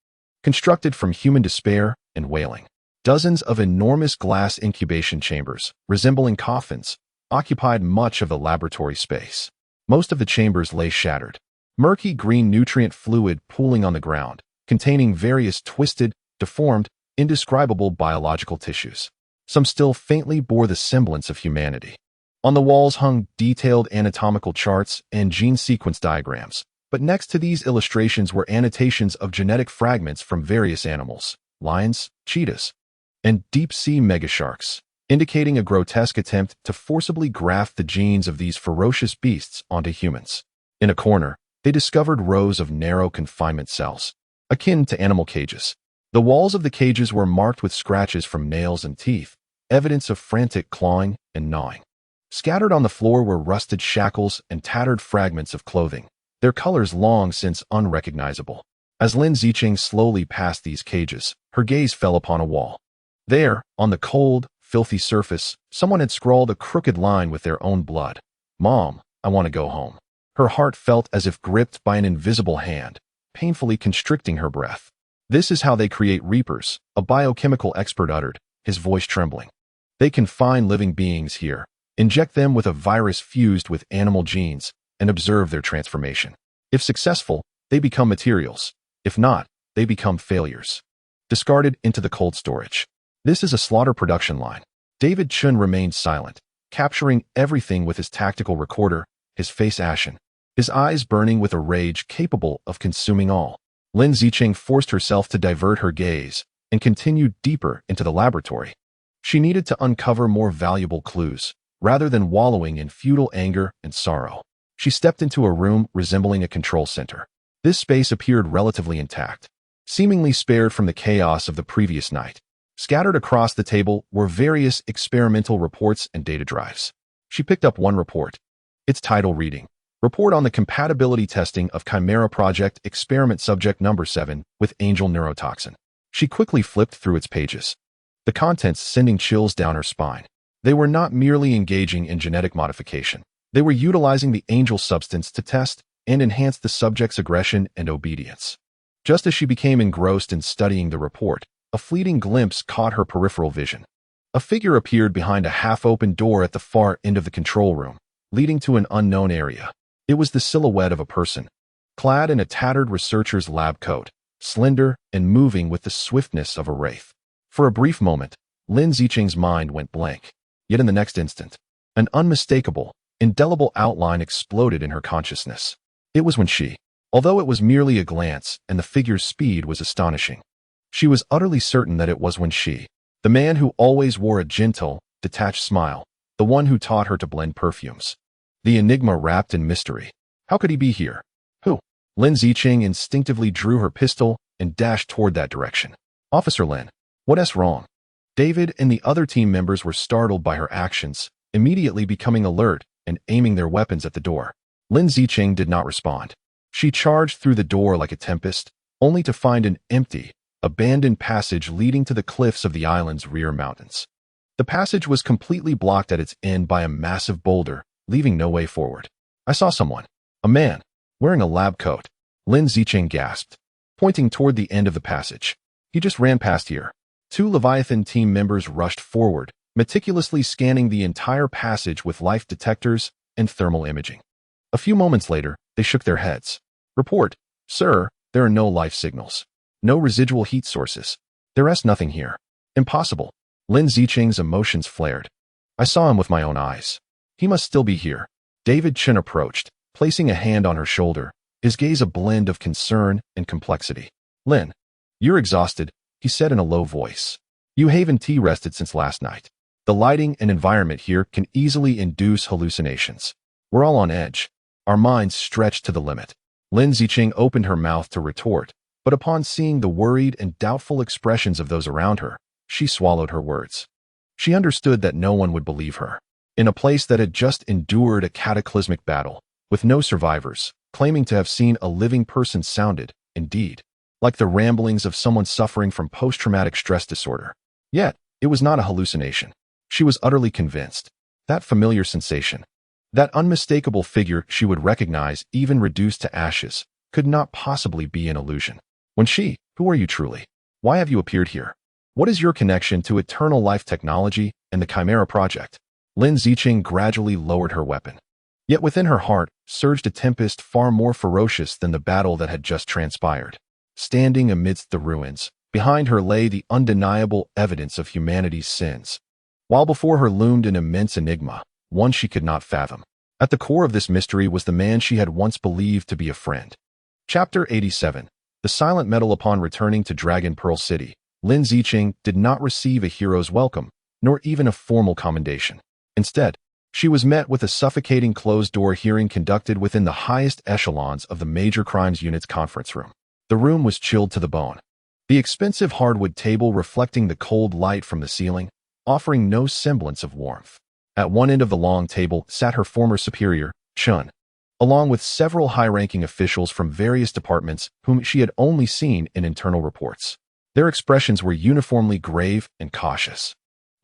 constructed from human despair and wailing. Dozens of enormous glass incubation chambers, resembling coffins, occupied much of the laboratory space. Most of the chambers lay shattered, murky green nutrient fluid pooling on the ground, containing various twisted, deformed, indescribable biological tissues. Some still faintly bore the semblance of humanity. On the walls hung detailed anatomical charts and gene sequence diagrams, but next to these illustrations were annotations of genetic fragments from various animals, lions, cheetahs, and deep-sea megasharks, indicating a grotesque attempt to forcibly graft the genes of these ferocious beasts onto humans. In a corner, they discovered rows of narrow confinement cells, akin to animal cages. The walls of the cages were marked with scratches from nails and teeth, evidence of frantic clawing and gnawing. Scattered on the floor were rusted shackles and tattered fragments of clothing, their colors long since unrecognizable. As Lin Zicheng slowly passed these cages, her gaze fell upon a wall. There, on the cold, filthy surface, someone had scrawled a crooked line with their own blood. "Mom, I want to go home." Her heart felt as if gripped by an invisible hand, painfully constricting her breath. "This is how they create reapers," a biochemical expert uttered, his voice trembling. "They confine living beings here, inject them with a virus fused with animal genes, and observe their transformation. If successful, they become materials. If not, they become failures, discarded into the cold storage. This is a slaughter production line." David Chun remained silent, capturing everything with his tactical recorder, his face ashen, his eyes burning with a rage capable of consuming all. Lin Zicheng forced herself to divert her gaze and continued deeper into the laboratory. She needed to uncover more valuable clues, rather than wallowing in futile anger and sorrow. She stepped into a room resembling a control center. This space appeared relatively intact, seemingly spared from the chaos of the previous night. Scattered across the table were various experimental reports and data drives. She picked up one report, its title reading, "Report on the Compatibility Testing of Chimera Project Experiment Subject Number 7 with Angel Neurotoxin." She quickly flipped through its pages, the contents sending chills down her spine. They were not merely engaging in genetic modification. They were utilizing the angel substance to test and enhance the subject's aggression and obedience. Just as she became engrossed in studying the report, a fleeting glimpse caught her peripheral vision. A figure appeared behind a half-open door at the far end of the control room, leading to an unknown area. It was the silhouette of a person, clad in a tattered researcher's lab coat, slender and moving with the swiftness of a wraith. For a brief moment, Lin Zicheng's mind went blank. Yet in the next instant, an unmistakable, indelible outline exploded in her consciousness. It was Wen Xi. Although it was merely a glance and the figure's speed was astonishing, she was utterly certain that it was Wen Xi, the man who always wore a gentle, detached smile, the one who taught her to blend perfumes. The enigma wrapped in mystery. How could he be here? Who? Lin Zicheng instinctively drew her pistol and dashed toward that direction. "Officer Lin, what's wrong?" David and the other team members were startled by her actions, immediately becoming alert and aiming their weapons at the door. Lin Zicheng did not respond. She charged through the door like a tempest, only to find an empty, abandoned passage leading to the cliffs of the island's rear mountains. The passage was completely blocked at its end by a massive boulder, leaving no way forward. "I saw someone. A man, wearing a lab coat," Lin Zicheng gasped, pointing toward the end of the passage. "He just ran past here." Two Leviathan team members rushed forward, meticulously scanning the entire passage with life detectors and thermal imaging. A few moments later, they shook their heads. "Report, sir, there are no life signals. No residual heat sources. There's nothing here. Impossible." Lin Zicheng's emotions flared. "I saw him with my own eyes. He must still be here." David Chen approached, placing a hand on her shoulder, his gaze a blend of concern and complexity. "Lin, you're exhausted," he said in a low voice. "You haven't rested since last night. The lighting and environment here can easily induce hallucinations. We're all on edge, our minds stretched to the limit." Lin Zicheng opened her mouth to retort, but upon seeing the worried and doubtful expressions of those around her, she swallowed her words. She understood that no one would believe her. In a place that had just endured a cataclysmic battle, with no survivors, claiming to have seen a living person sounded, indeed, like the ramblings of someone suffering from post-traumatic stress disorder. Yet, it was not a hallucination. She was utterly convinced. That familiar sensation, that unmistakable figure she would recognize even reduced to ashes, could not possibly be an illusion. Wen Xi, who are you truly? Why have you appeared here? What is your connection to eternal life technology and the Chimera Project? Lin Zicheng gradually lowered her weapon. Yet within her heart surged a tempest far more ferocious than the battle that had just transpired. Standing amidst the ruins, behind her lay the undeniable evidence of humanity's sins, while before her loomed an immense enigma, one she could not fathom. At the core of this mystery was the man she had once believed to be a friend. Chapter 87. The Silent Medal. Upon returning to Dragon Pearl City, Lin Zicheng did not receive a hero's welcome, nor even a formal commendation. Instead, she was met with a suffocating closed-door hearing conducted within the highest echelons of the Major Crimes Unit's conference room. The room was chilled to the bone. The expensive hardwood table reflecting the cold light from the ceiling, offering no semblance of warmth. At one end of the long table sat her former superior, Chun, along with several high-ranking officials from various departments whom she had only seen in internal reports. Their expressions were uniformly grave and cautious.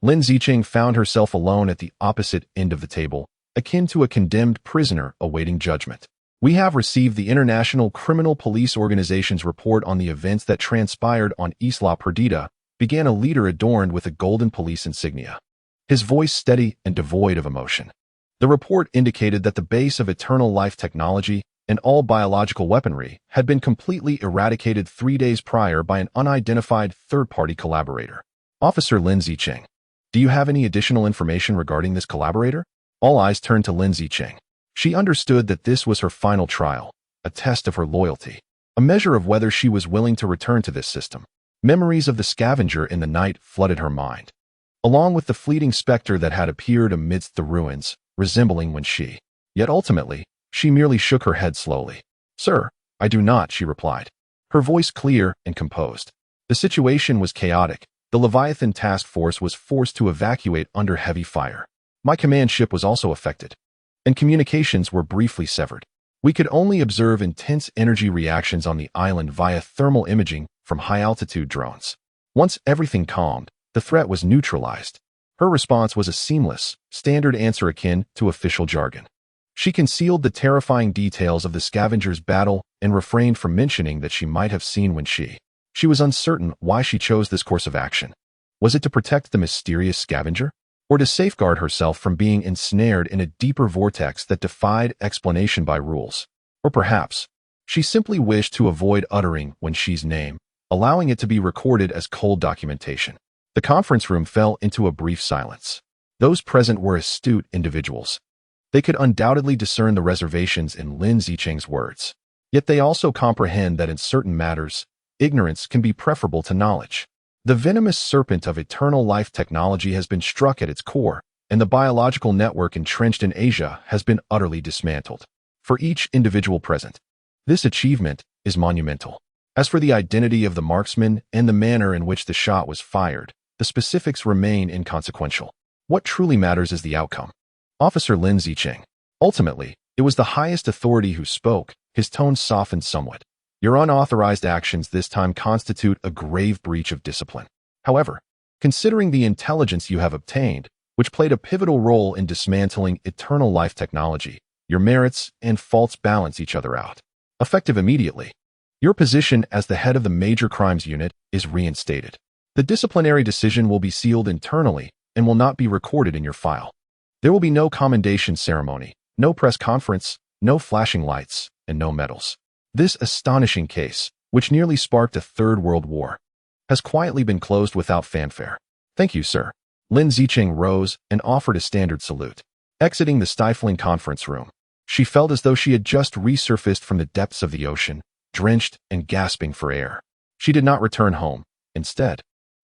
Lin Zicheng found herself alone at the opposite end of the table, akin to a condemned prisoner awaiting judgment. We have received the International Criminal Police Organization's report on the events that transpired on Isla Perdida, began a leader adorned with a golden police insignia. His voice steady and devoid of emotion. The report indicated that the base of eternal life technology and all biological weaponry had been completely eradicated 3 days prior by an unidentified third-party collaborator. Officer Lin Zicheng, do you have any additional information regarding this collaborator? All eyes turned to Lin Zicheng. She understood that this was her final trial, a test of her loyalty, a measure of whether she was willing to return to this system. Memories of the scavenger in the night flooded her mind, along with the fleeting specter that had appeared amidst the ruins, resembling Wen Xi. Yet ultimately, she merely shook her head slowly. Sir, I do not, she replied, her voice clear and composed. The situation was chaotic. The Leviathan task force was forced to evacuate under heavy fire. My command ship was also affected, and communications were briefly severed. We could only observe intense energy reactions on the island via thermal imaging from high-altitude drones. Once everything calmed, the threat was neutralized. Her response was a seamless, standard answer akin to official jargon. She concealed the terrifying details of the scavenger's battle and refrained from mentioning that she might have seen Wen Xi. She was uncertain why she chose this course of action. Was it to protect the mysterious scavenger, or to safeguard herself from being ensnared in a deeper vortex that defied explanation by rules? Or perhaps, she simply wished to avoid uttering Wen Xi's name, allowing it to be recorded as cold documentation. The conference room fell into a brief silence. Those present were astute individuals. They could undoubtedly discern the reservations in Lin Zicheng's words. Yet they also comprehend that in certain matters, ignorance can be preferable to knowledge. The venomous serpent of eternal life technology has been struck at its core, and the biological network entrenched in Asia has been utterly dismantled. For each individual present, this achievement is monumental. As for the identity of the marksman and the manner in which the shot was fired, the specifics remain inconsequential. What truly matters is the outcome. Officer Lin Zicheng. Ultimately, it was the highest authority who spoke, his tone softened somewhat. Your unauthorized actions this time constitute a grave breach of discipline. However, considering the intelligence you have obtained, which played a pivotal role in dismantling eternal life technology, your merits and faults balance each other out. Effective immediately, your position as the head of the Major Crimes Unit is reinstated. The disciplinary decision will be sealed internally and will not be recorded in your file. There will be no commendation ceremony, no press conference, no flashing lights, and no medals. This astonishing case, which nearly sparked a Third World War, has quietly been closed without fanfare. Thank you, sir. Lin Zicheng rose and offered a standard salute. Exiting the stifling conference room, she felt as though she had just resurfaced from the depths of the ocean, drenched and gasping for air. She did not return home. Instead,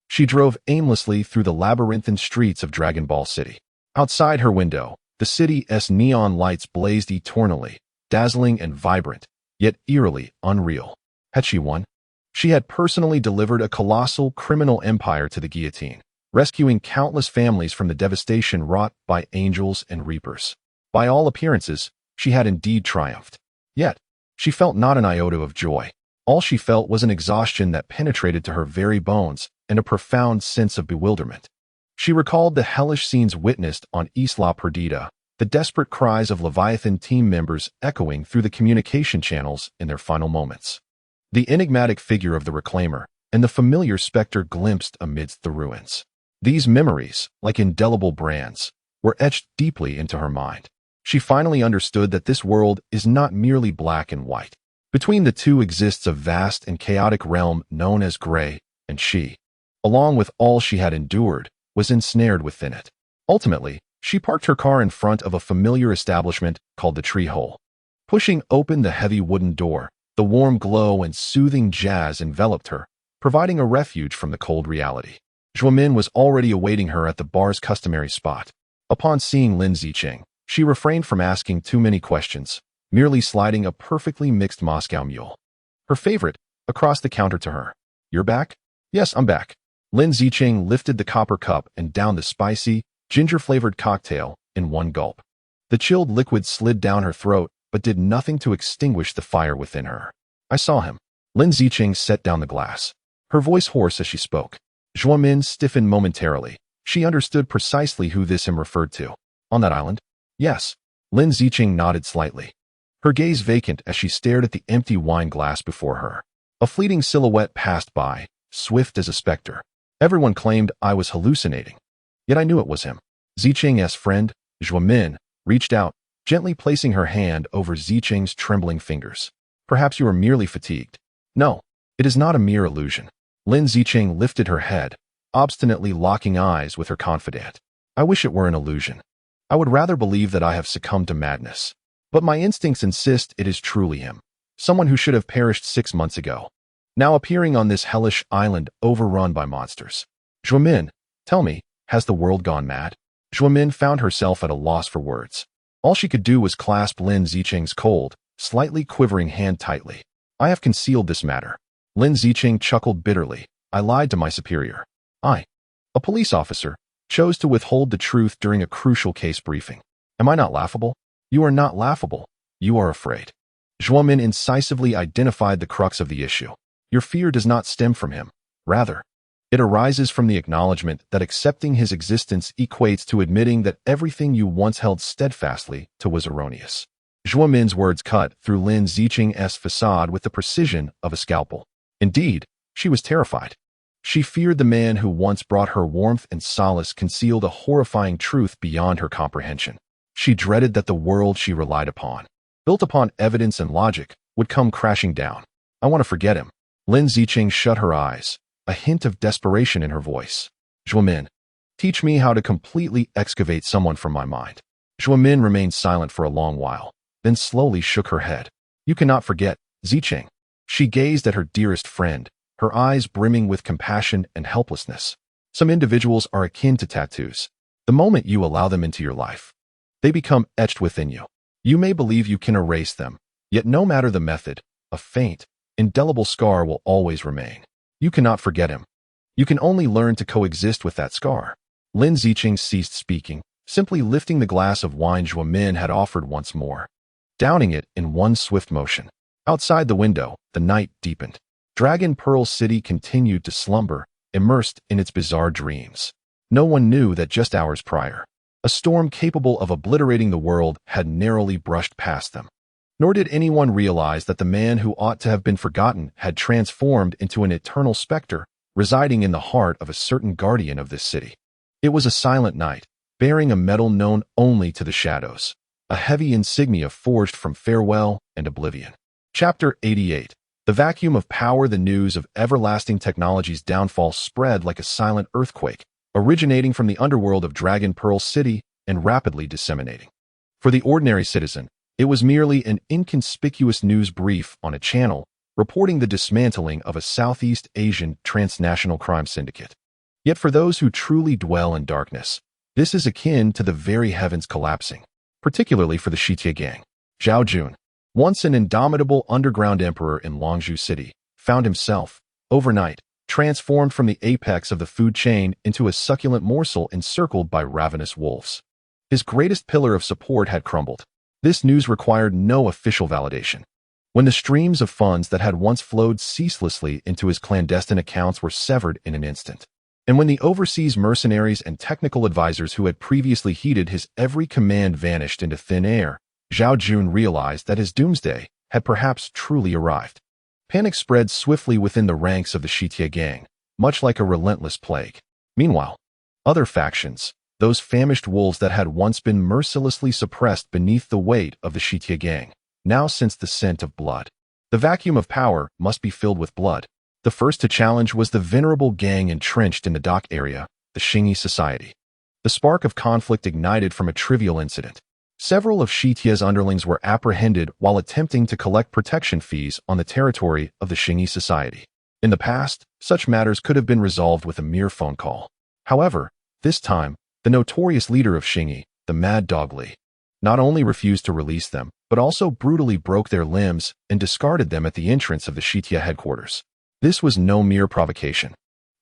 she drove aimlessly through the labyrinthine streets of Dragon Ball City. Outside her window, the city's neon lights blazed eternally, dazzling and vibrant, yet eerily unreal. Had she won? She had personally delivered a colossal criminal empire to the guillotine, rescuing countless families from the devastation wrought by angels and reapers. By all appearances, she had indeed triumphed. Yet, she felt not an iota of joy. All she felt was an exhaustion that penetrated to her very bones and a profound sense of bewilderment. She recalled the hellish scenes witnessed on Isla Perdida, the desperate cries of Leviathan team members echoing through the communication channels in their final moments. The enigmatic figure of the Reclaimer and the familiar specter glimpsed amidst the ruins. These memories, like indelible brands, were etched deeply into her mind. She finally understood that this world is not merely black and white. Between the two exists a vast and chaotic realm known as gray, and she, along with all she had endured, was ensnared within it. Ultimately, she parked her car in front of a familiar establishment called the Tree Hole. Pushing open the heavy wooden door, the warm glow and soothing jazz enveloped her, providing a refuge from the cold reality. Zhuomin was already awaiting her at the bar's customary spot. Upon seeing Lin Zicheng, she refrained from asking too many questions, merely sliding a perfectly mixed Moscow mule. Her favorite, across the counter to her. "You're back?" "Yes, I'm back." Lin Zicheng lifted the copper cup and downed the spicy, ginger-flavored cocktail in one gulp. The chilled liquid slid down her throat, but did nothing to extinguish the fire within her. "I saw him." Lin Zicheng set down the glass, her voice hoarse as she spoke. Zhuomin stiffened momentarily. She understood precisely who this him referred to. "On that island?" "Yes." Lin Zicheng nodded slightly, her gaze vacant as she stared at the empty wine glass before her. A fleeting silhouette passed by, swift as a specter. Everyone claimed I was hallucinating, yet I knew it was him. Zicheng's friend, Zhuomin, reached out, gently placing her hand over Zicheng's trembling fingers. "Perhaps you are merely fatigued." "No, it is not a mere illusion." Lin Zicheng lifted her head, obstinately locking eyes with her confidant. "I wish it were an illusion. I would rather believe that I have succumbed to madness. But my instincts insist it is truly him, someone who should have perished 6 months ago, now appearing on this hellish island overrun by monsters. Zhuomin, tell me, has the world gone mad?" Zhuomin found herself at a loss for words. All she could do was clasp Lin Zicheng's cold, slightly quivering hand tightly. "I have concealed this matter." Lin Zicheng chuckled bitterly. "I lied to my superior. I, a police officer, chose to withhold the truth during a crucial case briefing. Am I not laughable?" "You are not laughable. You are afraid." Zhuomin incisively identified the crux of the issue. "Your fear does not stem from him. Rather, it arises from the acknowledgement that accepting his existence equates to admitting that everything you once held steadfastly to was erroneous." Zhuomin's words cut through Lin Zicheng's facade with the precision of a scalpel. Indeed, she was terrified. She feared the man who once brought her warmth and solace concealed a horrifying truth beyond her comprehension. She dreaded that the world she relied upon, built upon evidence and logic, would come crashing down. "I want to forget him." Lin Zicheng shut her eyes, a hint of desperation in her voice. "Zhuomin, teach me how to completely excavate someone from my mind." Zhuomin remained silent for a long while, then slowly shook her head. "You cannot forget, Zicheng." She gazed at her dearest friend, her eyes brimming with compassion and helplessness. "Some individuals are akin to tattoos. The moment you allow them into your life, they become etched within you. You may believe you can erase them, yet no matter the method, a faint, indelible scar will always remain. You cannot forget him. You can only learn to coexist with that scar." Lin Zicheng ceased speaking, simply lifting the glass of wine Zhuomin had offered once more, downing it in one swift motion. Outside the window, the night deepened. Dragon Pearl City continued to slumber, immersed in its bizarre dreams. No one knew that just hours prior, a storm capable of obliterating the world had narrowly brushed past them. Nor did anyone realize that the man who ought to have been forgotten had transformed into an eternal specter, residing in the heart of a certain guardian of this city. It was a silent night, bearing a metal known only to the shadows, a heavy insignia forged from farewell and oblivion. Chapter 88. The vacuum of power. The news of everlasting technology's downfall spread like a silent earthquake, originating from the underworld of Dragon Pearl City and rapidly disseminating. For the ordinary citizen, it was merely an inconspicuous news brief on a channel reporting the dismantling of a Southeast Asian transnational crime syndicate. Yet for those who truly dwell in darkness, this is akin to the very heavens collapsing, particularly for the Shitia gang. Zhao Jun, once an indomitable underground emperor in Longzhou City, found himself, overnight, transformed from the apex of the food chain into a succulent morsel encircled by ravenous wolves. His greatest pillar of support had crumbled. This news required no official validation. When the streams of funds that had once flowed ceaselessly into his clandestine accounts were severed in an instant, and when the overseas mercenaries and technical advisors who had previously heeded his every command vanished into thin air, Zhao Jun realized that his doomsday had perhaps truly arrived. Panic spread swiftly within the ranks of the Shitia gang, much like a relentless plague. Meanwhile, other factions, those famished wolves that had once been mercilessly suppressed beneath the weight of the Shitia gang, now sensed the scent of blood. The vacuum of power must be filled with blood. The first to challenge was the venerable gang entrenched in the dock area, the Xingyi Society. The spark of conflict ignited from a trivial incident. Several of Shitia's underlings were apprehended while attempting to collect protection fees on the territory of the Xingyi Society. In the past, such matters could have been resolved with a mere phone call. However, this time, the notorious leader of Xingyi, the Mad Dog Li, not only refused to release them, but also brutally broke their limbs and discarded them at the entrance of the Shitia headquarters. This was no mere provocation.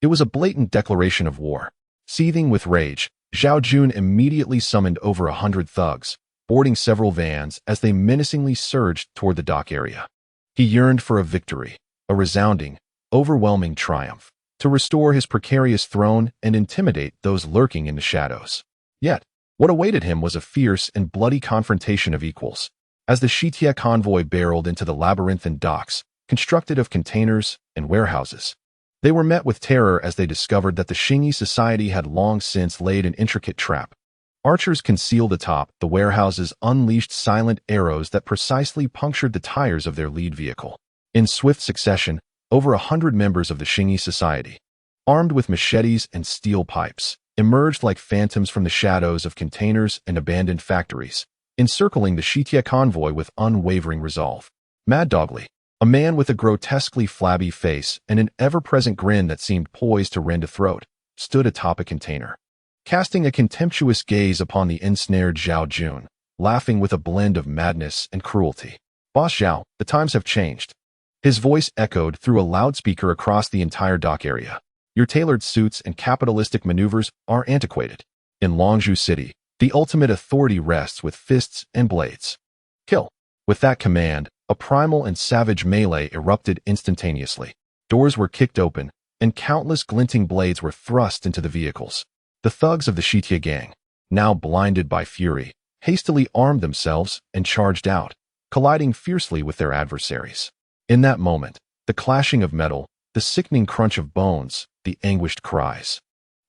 It was a blatant declaration of war. Seething with rage, Zhao Jun immediately summoned over 100 thugs, boarding several vans as they menacingly surged toward the dock area. He yearned for a victory, a resounding, overwhelming triumph, to restore his precarious throne and intimidate those lurking in the shadows. Yet, what awaited him was a fierce and bloody confrontation of equals. As the Shitia convoy barreled into the labyrinthine docks, constructed of containers and warehouses, they were met with terror as they discovered that the Xingyi Society had long since laid an intricate trap. Archers concealed atop the warehouses unleashed silent arrows that precisely punctured the tires of their lead vehicle. In swift succession, over 100 members of the Xingyi Society, armed with machetes and steel pipes, emerged like phantoms from the shadows of containers and abandoned factories, encircling the Shitia convoy with unwavering resolve. Mad Dog Li, a man with a grotesquely flabby face and an ever-present grin that seemed poised to rend a throat, stood atop a container, casting a contemptuous gaze upon the ensnared Zhao Jun, laughing with a blend of madness and cruelty. "Boss Zhao, the times have changed." His voice echoed through a loudspeaker across the entire dock area. "Your tailored suits and capitalistic maneuvers are antiquated. In Longzhou City, the ultimate authority rests with fists and blades. Kill." With that command, a primal and savage melee erupted instantaneously. Doors were kicked open, and countless glinting blades were thrust into the vehicles. The thugs of the Shitia gang, now blinded by fury, hastily armed themselves and charged out, colliding fiercely with their adversaries. In that moment, the clashing of metal, the sickening crunch of bones, the anguished cries,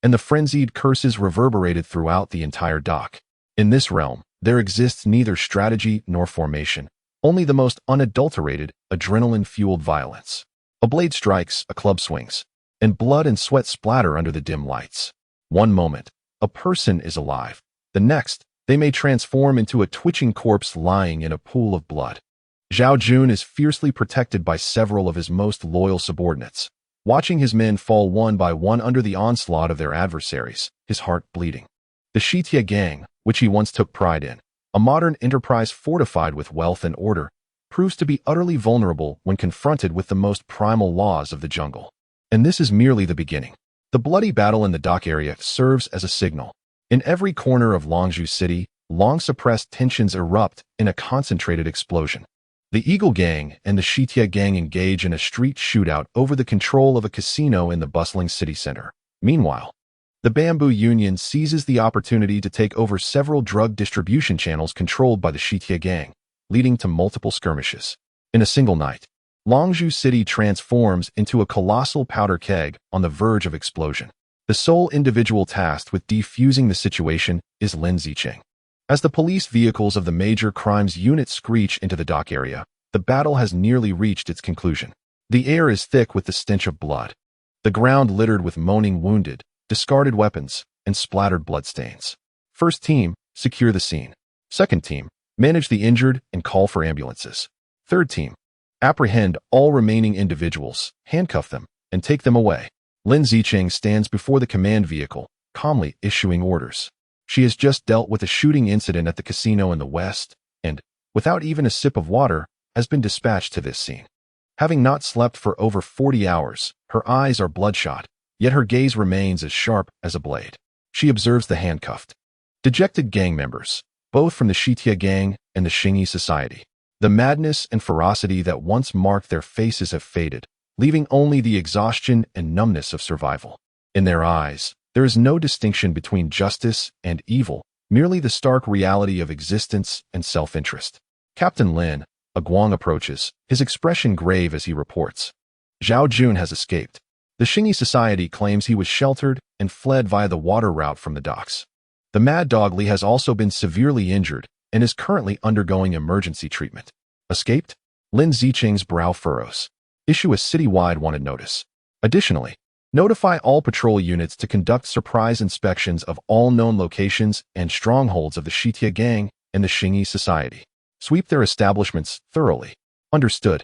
and the frenzied curses reverberated throughout the entire dock. In this realm, there exists neither strategy nor formation, only the most unadulterated, adrenaline-fueled violence. A blade strikes, a club swings, and blood and sweat splatter under the dim lights. One moment, a person is alive. The next, they may transform into a twitching corpse lying in a pool of blood. Zhao Jun is fiercely protected by several of his most loyal subordinates, watching his men fall one by one under the onslaught of their adversaries, his heart bleeding. The Shitia gang, which he once took pride in, a modern enterprise fortified with wealth and order, proves to be utterly vulnerable when confronted with the most primal laws of the jungle. And this is merely the beginning. The bloody battle in the dock area serves as a signal. In every corner of Longzhou City, long-suppressed tensions erupt in a concentrated explosion. The Eagle Gang and the Shitia Gang engage in a street shootout over the control of a casino in the bustling city center. Meanwhile, the Bamboo Union seizes the opportunity to take over several drug distribution channels controlled by the Shitia Gang, leading to multiple skirmishes. In a single night, Longzhou City transforms into a colossal powder keg on the verge of explosion. The sole individual tasked with defusing the situation is Lin Zicheng. As the police vehicles of the major crimes unit screech into the dock area, the battle has nearly reached its conclusion. The air is thick with the stench of blood, the ground littered with moaning wounded, discarded weapons, and splattered bloodstains. First team, secure the scene. Second team, manage the injured and call for ambulances. Third team, apprehend all remaining individuals, handcuff them, and take them away. Lin Zicheng stands before the command vehicle, calmly issuing orders. She has just dealt with a shooting incident at the casino in the west, and, without even a sip of water, has been dispatched to this scene. Having not slept for over 40 hours, her eyes are bloodshot, yet her gaze remains as sharp as a blade. She observes the handcuffed, dejected gang members, both from the Shitia gang and the Xingyi society. The madness and ferocity that once marked their faces have faded, leaving only the exhaustion and numbness of survival. In their eyes, there is no distinction between justice and evil, merely the stark reality of existence and self-interest. Captain Lin, a Guang, approaches, his expression grave as he reports. Zhao Jun has escaped. The Xingyi society claims he was sheltered and fled via the water route from the docks. The Mad Dog Li has also been severely injured and is currently undergoing emergency treatment. Escaped? Lin Zicheng's brow furrows. Issue a citywide wanted notice. Additionally, notify all patrol units to conduct surprise inspections of all known locations and strongholds of the Shitia gang and the Xingyi society. Sweep their establishments thoroughly. Understood.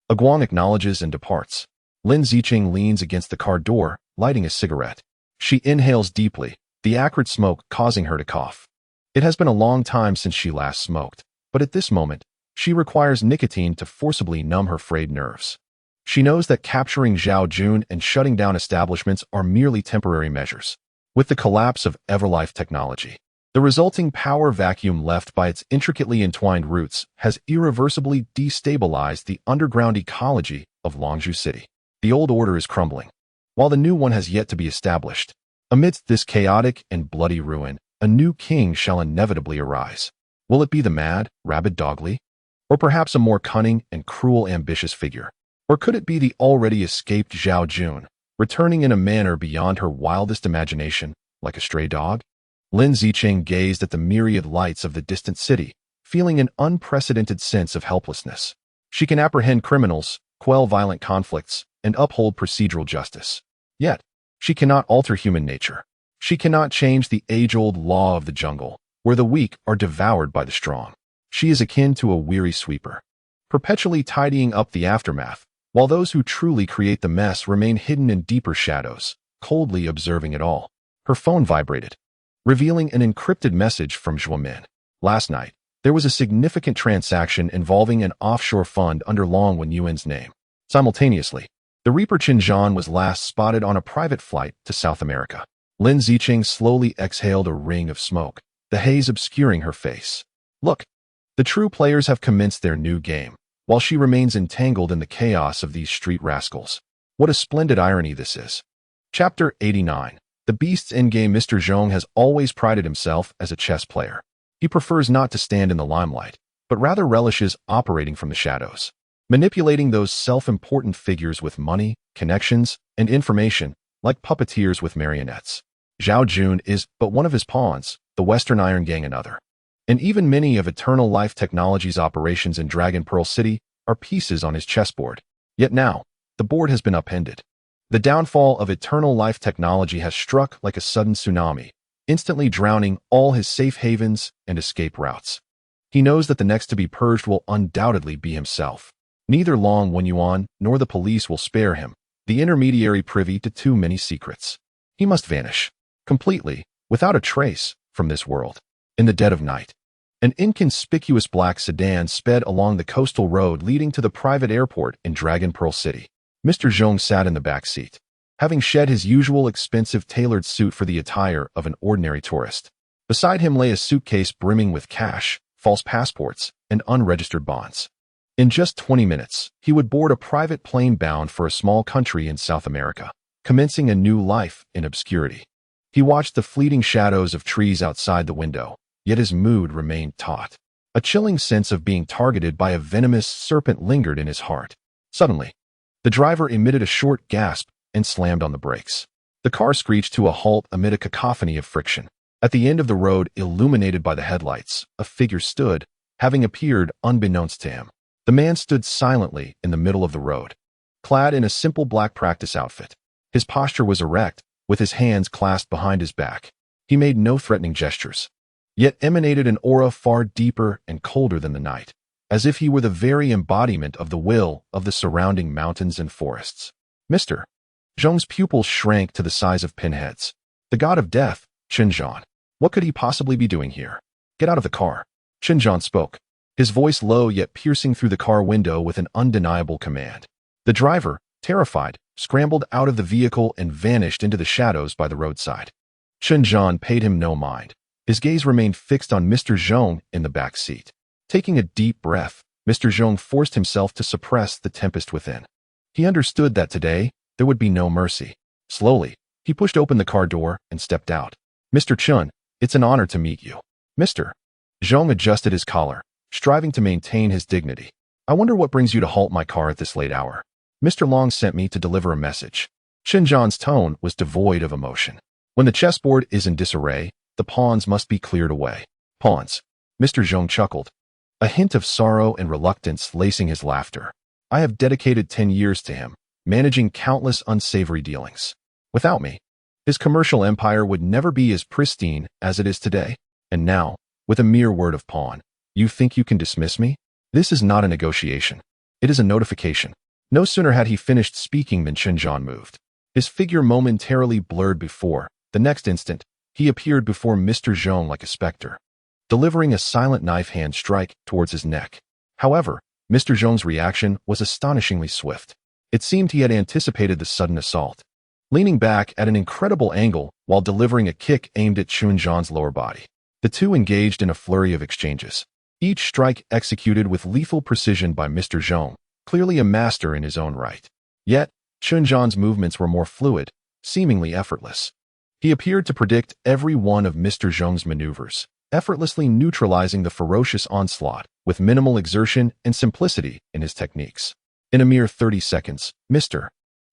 A Guang acknowledges and departs. Lin Zicheng leans against the car door, lighting a cigarette. She inhales deeply, the acrid smoke causing her to cough. It has been a long time since she last smoked, but at this moment, she requires nicotine to forcibly numb her frayed nerves. She knows that capturing Zhao Jun and shutting down establishments are merely temporary measures. With the collapse of Everlife technology, the resulting power vacuum left by its intricately entwined roots has irreversibly destabilized the underground ecology of Longzhou City. The old order is crumbling, while the new one has yet to be established. Amidst this chaotic and bloody ruin, a new king shall inevitably arise. Will it be the mad, rabid Dog Li? Or perhaps a more cunning and cruel ambitious figure? Or could it be the already escaped Zhao Jun, returning in a manner beyond her wildest imagination, like a stray dog? Lin Zicheng gazed at the myriad lights of the distant city, feeling an unprecedented sense of helplessness. She can apprehend criminals, quell violent conflicts, and uphold procedural justice. Yet, she cannot alter human nature. She cannot change the age-old law of the jungle, where the weak are devoured by the strong. She is akin to a weary sweeper, perpetually tidying up the aftermath, while those who truly create the mess remain hidden in deeper shadows, coldly observing it all. Her phone vibrated, revealing an encrypted message from Zhuomin. Last night, there was a significant transaction involving an offshore fund under Long Wenyuan's name. Simultaneously, the Reaper Qinzhan was last spotted on a private flight to South America. Lin Zicheng slowly exhaled a ring of smoke, the haze obscuring her face. Look, the true players have commenced their new game, while she remains entangled in the chaos of these street rascals. What a splendid irony this is. Chapter 89. The Beast's endgame. Mr. Zhong has always prided himself as a chess player. He prefers not to stand in the limelight, but rather relishes operating from the shadows, manipulating those self-important figures with money, connections, and information, like puppeteers with marionettes. Zhao Jun is but one of his pawns, the Western Iron Gang another. And even many of Eternal Life Technologies' operations in Dragon Pearl City are pieces on his chessboard. Yet now, the board has been upended. The downfall of Eternal Life Technology has struck like a sudden tsunami, instantly drowning all his safe havens and escape routes. He knows that the next to be purged will undoubtedly be himself. Neither Long Wenyuan nor the police will spare him, the intermediary privy to too many secrets. He must vanish, completely, without a trace, from this world. In the dead of night, an inconspicuous black sedan sped along the coastal road leading to the private airport in Dragon Pearl City. Mr. Zhong sat in the back seat, having shed his usual expensive tailored suit for the attire of an ordinary tourist. Beside him lay a suitcase brimming with cash, false passports, and unregistered bonds. In just 20 minutes, he would board a private plane bound for a small country in South America, commencing a new life in obscurity. He watched the fleeting shadows of trees outside the window, yet his mood remained taut. A chilling sense of being targeted by a venomous serpent lingered in his heart. Suddenly, the driver emitted a short gasp and slammed on the brakes. The car screeched to a halt amid a cacophony of friction. At the end of the road, illuminated by the headlights, a figure stood, having appeared unbeknownst to him. The man stood silently in the middle of the road, clad in a simple black practice outfit. His posture was erect, with his hands clasped behind his back. He made no threatening gestures, yet emanated an aura far deeper and colder than the night, as if he were the very embodiment of the will of the surrounding mountains and forests. Mr. Zhong's pupils shrank to the size of pinheads. The god of death, Qinzhan. What could he possibly be doing here? Get out of the car. Qinzhan spoke, his voice low yet piercing through the car window with an undeniable command. The driver, terrified, scrambled out of the vehicle and vanished into the shadows by the roadside. Chen Zhan paid him no mind. His gaze remained fixed on Mr. Zhong in the back seat. Taking a deep breath, Mr. Zhong forced himself to suppress the tempest within. He understood that today, there would be no mercy. Slowly, he pushed open the car door and stepped out. Mr. Chun, it's an honor to meet you. Mr. Zhong adjusted his collar, striving to maintain his dignity. I wonder what brings you to halt my car at this late hour. Mr. Long sent me to deliver a message. Chen Zhan's tone was devoid of emotion. When the chessboard is in disarray, the pawns must be cleared away. Pawns. Mr. Zhong chuckled, a hint of sorrow and reluctance lacing his laughter. I have dedicated 10 years to him, managing countless unsavory dealings. Without me, his commercial empire would never be as pristine as it is today. And now, with a mere word of pawn, you think you can dismiss me? This is not a negotiation. It is a notification. No sooner had he finished speaking than Chen Zhan moved. His figure momentarily blurred before. The next instant, he appeared before Mr. Zhong like a specter, delivering a silent knife hand strike towards his neck. However, Mr. Zhong's reaction was astonishingly swift. It seemed he had anticipated the sudden assault. Leaning back at an incredible angle while delivering a kick aimed at Chen Zhan's lower body, the two engaged in a flurry of exchanges. Each strike executed with lethal precision by Mr. Zhong, clearly a master in his own right. Yet, Chen Zhan's movements were more fluid, seemingly effortless. He appeared to predict every one of Mr. Zhong's maneuvers, effortlessly neutralizing the ferocious onslaught with minimal exertion and simplicity in his techniques. In a mere 30 seconds, Mr.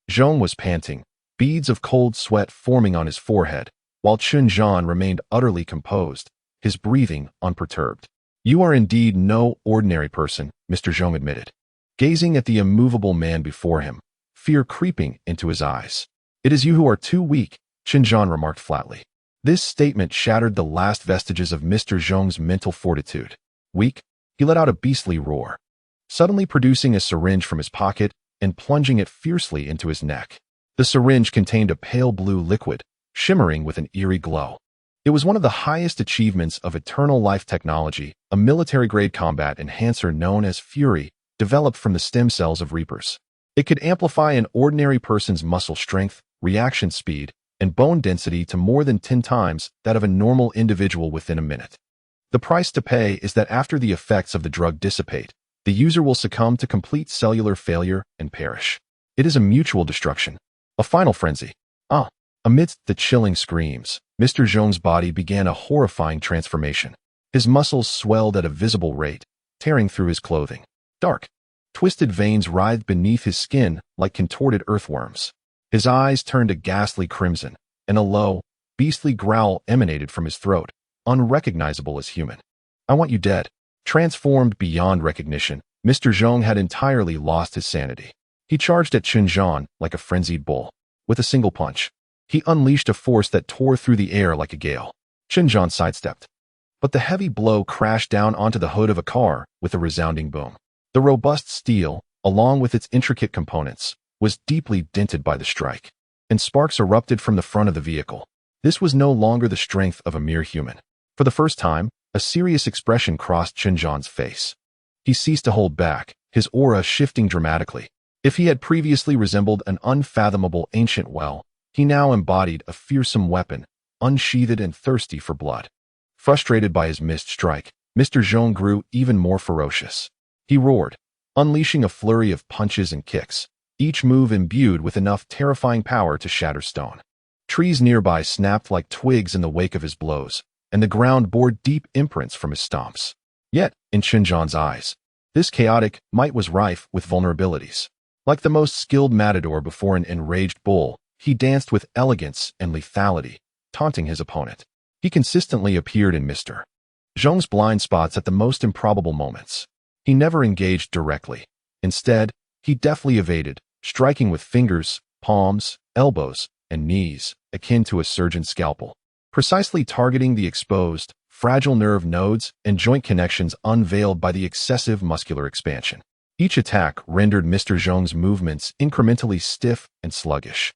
Zhong was panting, beads of cold sweat forming on his forehead, while Chen Zhan remained utterly composed, his breathing unperturbed. You are indeed no ordinary person, Mr. Zhong admitted, gazing at the immovable man before him, fear creeping into his eyes. It is you who are too weak, Chen Zhan remarked flatly. This statement shattered the last vestiges of Mr. Zhong's mental fortitude. Weak? He let out a beastly roar, suddenly producing a syringe from his pocket and plunging it fiercely into his neck. The syringe contained a pale blue liquid, shimmering with an eerie glow. It was one of the highest achievements of Eternal Life technology, a military-grade combat enhancer known as Fury, developed from the stem cells of Reapers. It could amplify an ordinary person's muscle strength, reaction speed, and bone density to more than 10 times that of a normal individual within a minute. The price to pay is that after the effects of the drug dissipate, the user will succumb to complete cellular failure and perish. It is a mutual destruction, a final frenzy. Amidst the chilling screams, Mr. Zhong's body began a horrifying transformation. His muscles swelled at a visible rate, tearing through his clothing. Dark, twisted veins writhed beneath his skin like contorted earthworms. His eyes turned a ghastly crimson, and a low, beastly growl emanated from his throat, unrecognizable as human. I want you dead. Transformed beyond recognition, Mr. Zhong had entirely lost his sanity. He charged at Chen Zhan like a frenzied bull. With a single punch, he unleashed a force that tore through the air like a gale. Chen Zhan sidestepped, but the heavy blow crashed down onto the hood of a car with a resounding boom. The robust steel, along with its intricate components, was deeply dented by the strike, and sparks erupted from the front of the vehicle. This was no longer the strength of a mere human. For the first time, a serious expression crossed Chen Zhan's face. He ceased to hold back, his aura shifting dramatically. If he had previously resembled an unfathomable ancient well, he now embodied a fearsome weapon, unsheathed and thirsty for blood. Frustrated by his missed strike, Mr. Zhong grew even more ferocious. He roared, unleashing a flurry of punches and kicks, each move imbued with enough terrifying power to shatter stone. Trees nearby snapped like twigs in the wake of his blows, and the ground bore deep imprints from his stomps. Yet, in Chen Zhan's eyes, this chaotic might was rife with vulnerabilities. Like the most skilled matador before an enraged bull, he danced with elegance and lethality, taunting his opponent. He consistently appeared in Mr. Zhong's blind spots at the most improbable moments. He never engaged directly. Instead, he deftly evaded, striking with fingers, palms, elbows, and knees, akin to a surgeon's scalpel, precisely targeting the exposed, fragile nerve nodes and joint connections unveiled by the excessive muscular expansion. Each attack rendered Mr. Zhong's movements incrementally stiff and sluggish.